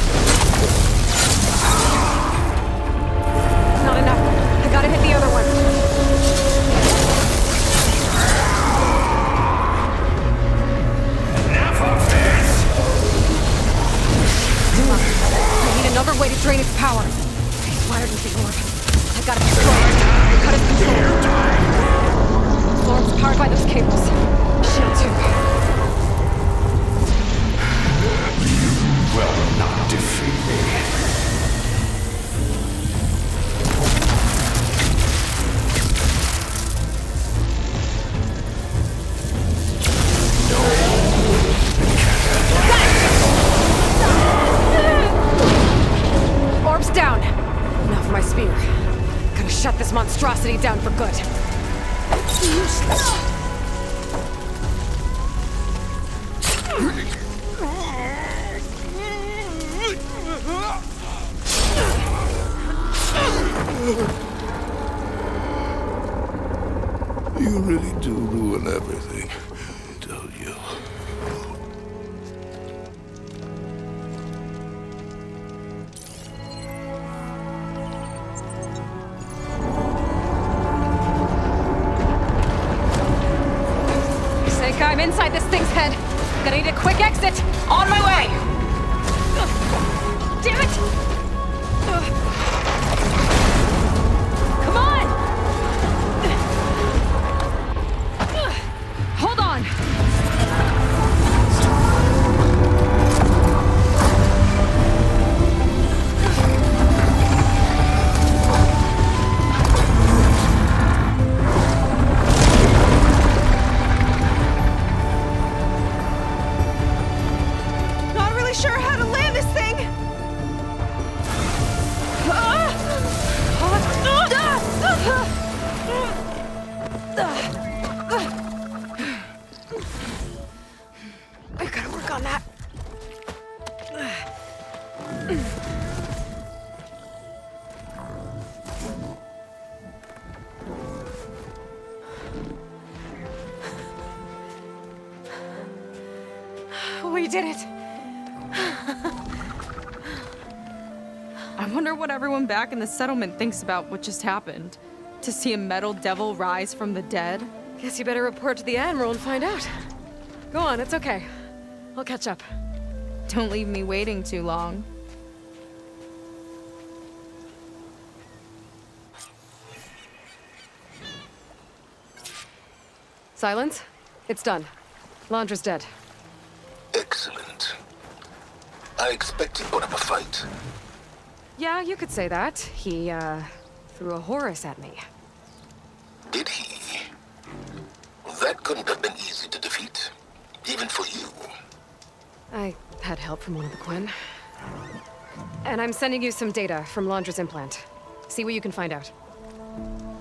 Not enough. I gotta hit the other one. Enough of this! Come on. I need another way to drain its power. He's wired with the orb. I gotta destroy it. Cut his control. The orb's powered by those cables. Shield too. You will not defeat me. Orb's down. Now for my spear. Gotta shut this monstrosity down for good. You really do ruin everything, don't you? Seika, I'm inside this thing's head. Gonna need a quick exit. On my way! Damn it! Come on! Hold on! Not really sure how to land this thing! I gotta work on that. We did it. I wonder what everyone back in the settlement thinks about what just happened. To see a metal devil rise from the dead? Guess you better report to the Admiral and find out. Go on, it's okay. I'll catch up. Don't leave me waiting too long. Silence? It's done. Landra's dead. Excellent. I expected one of a fight. Yeah, you could say that. He, threw a Horus at me. Did he? That couldn't have been easy to defeat. Even for you. I had help from one of the Quen. And I'm sending you some data from Landra's implant. See what you can find out.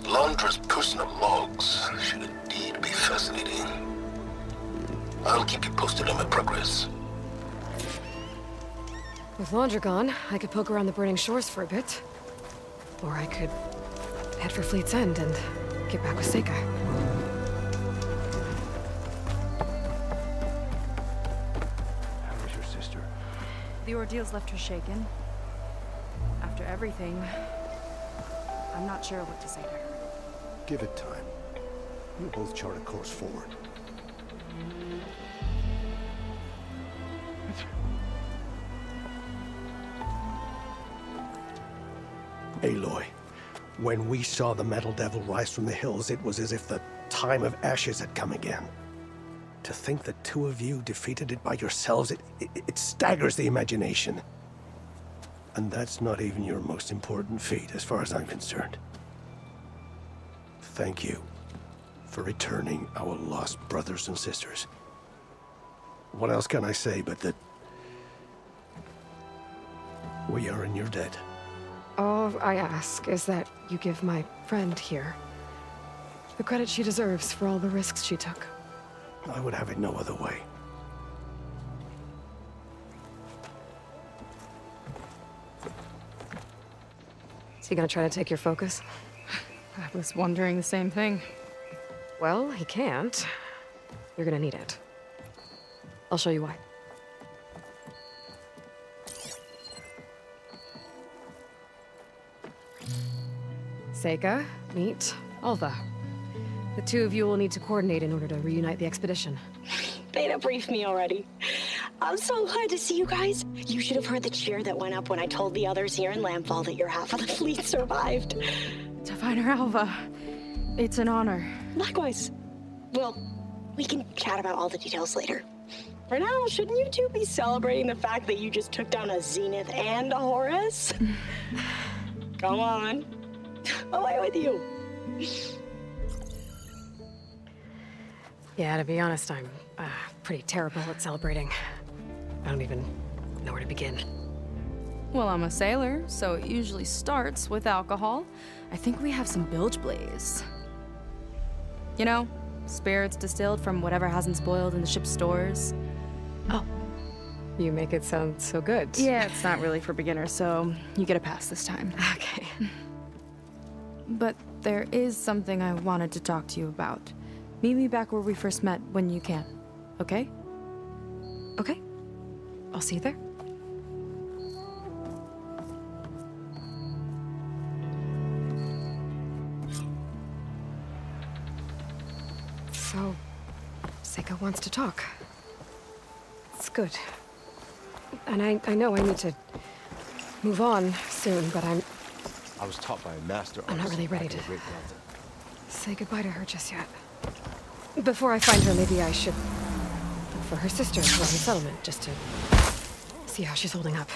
Landra's personal logs should indeed be fascinating. I'll keep you posted on my progress. With Laundra gone, I could poke around the burning shores for a bit. Or I could head for Fleet's End and get back with Seika. How is your sister? The ordeal's left her shaken. After everything, I'm not sure what to say to her. Give it time. We'll both chart a course forward. Aloy, when we saw the Metal Devil rise from the hills, it was as if the time of ashes had come again. To think the two of you defeated it by yourselves, it staggers the imagination. And that's not even your most important feat, as far as I'm concerned. Thank you for returning our lost brothers and sisters. What else can I say but that we are in your debt? All I ask is that you give my friend here the credit she deserves for all the risks she took. I would have it no other way. Is he gonna try to take your focus? I was wondering the same thing. Well, he can't. You're gonna need it. I'll show you why. Seika, meet Alva. The two of you will need to coordinate in order to reunite the expedition. Beta briefed me already. I'm so glad to see you guys. You should have heard the cheer that went up when I told the others here in Landfall that your half of the fleet survived. Diviner Alva, it's an honor. Likewise. Well, we can chat about all the details later. For now, shouldn't you two be celebrating the fact that you just took down a Zenith and a Horus? Come on. Away with you. Yeah, to be honest, I'm pretty terrible at celebrating. I don't even know where to begin. Well, I'm a sailor, so it usually starts with alcohol. I think we have some bilge blaze. You know, spirits distilled from whatever hasn't spoiled in the ship's stores. Oh. You make it sound so good. Yeah, it's not really for beginners, so you get a pass this time. Okay. But there is something I wanted to talk to you about. Meet me back where we first met when you can, okay? Okay. I'll see you there. So, Seika wants to talk. It's good. And I know I need to move on soon, but I was taught by a master. I'm not really ready to say goodbye to her just yet. Before I find her, maybe I should look for her sister around the settlement, just to see how she's holding up.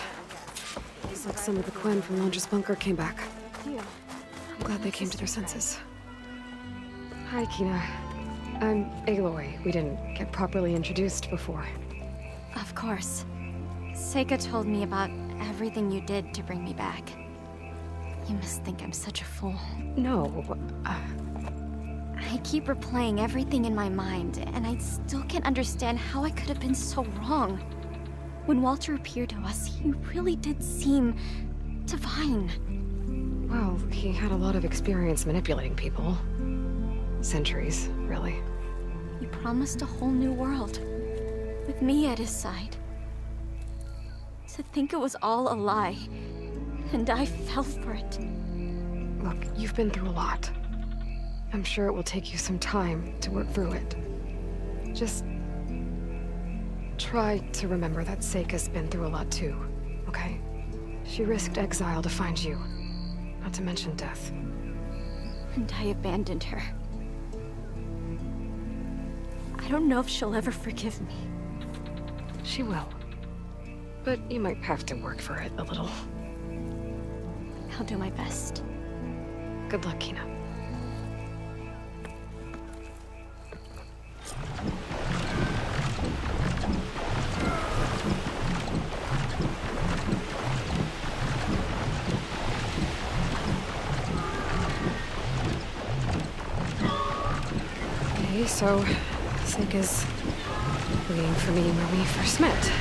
Looks like some of the Quen from Laundra's bunker came back. I'm glad they came to their senses. Hi, Kina. I'm Aloy. We didn't get properly introduced before. Of course. Seika told me about everything you did to bring me back. You must think I'm such a fool. No, I keep replaying everything in my mind, and I still can't understand how I could have been so wrong. When Walter appeared to us, he really did seem divine. Well, he had a lot of experience manipulating people. Centuries, really. He promised a whole new world, with me at his side. To think it was all a lie, and I fell for it. Look, you've been through a lot. I'm sure it will take you some time to work through it. Just try to remember that Seika's been through a lot too, okay? She risked exile to find you, not to mention death. And I abandoned her. I don't know if she'll ever forgive me. She will. But you might have to work for it a little. I'll do my best. Good luck, Kina. Okay, so Seika's waiting for me where we first met.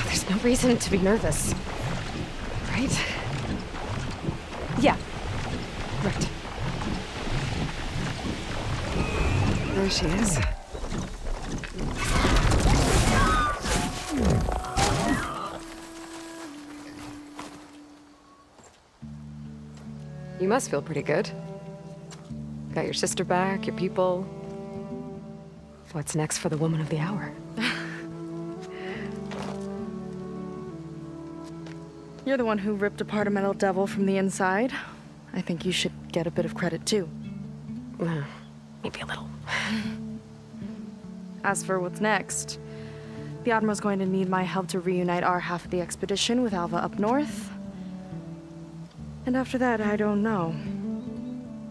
There's There's no reason to be nervous. Right? Yeah. Right. There she is. You must feel pretty good. Got your sister back, your people. What's next for the woman of the hour? You're the one who ripped apart a metal devil from the inside. I think you should get a bit of credit, too. Maybe a little. As for what's next, the Admiral's going to need my help to reunite our half of the expedition with Alva up north. And after that, I don't know.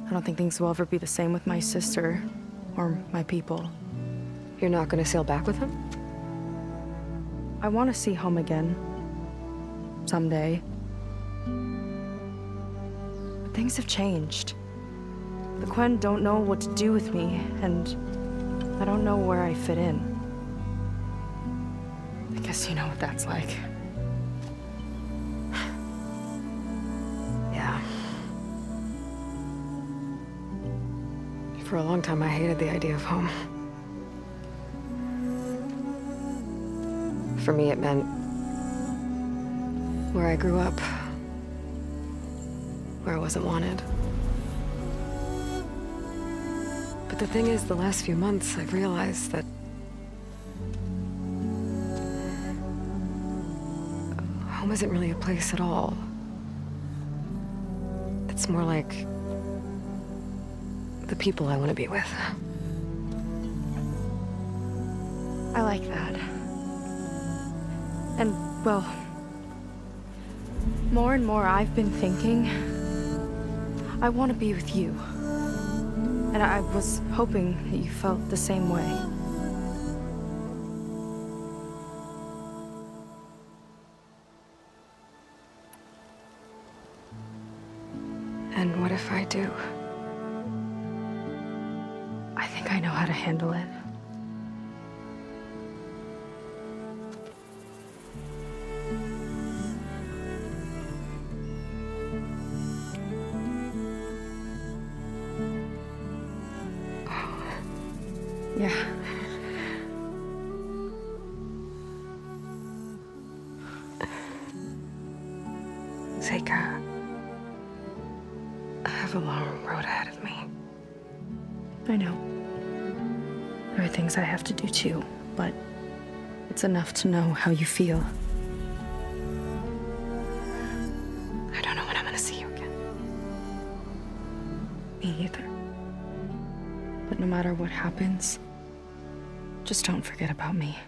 I don't think things will ever be the same with my sister, or my people. You're not gonna sail back with him? I want to see home again. Someday. But things have changed. The Quen don't know what to do with me, and I don't know where I fit in. I guess you know what that's like. Yeah. For a long time, I hated the idea of home. For me, it meant where I grew up, where I wasn't wanted. But the thing is, the last few months, I've realized that home isn't really a place at all. It's more like the people I want to be with. I like that. And, well, more and more I've been thinking, I want to be with you. And I was hoping that you felt the same way. And what if I do? I think I know how to handle it. Yeah. Seika, I have a long road ahead of me. I know. There are things I have to do too, but it's enough to know how you feel. I don't know when I'm gonna see you again. Me either. But no matter what happens, just don't forget about me.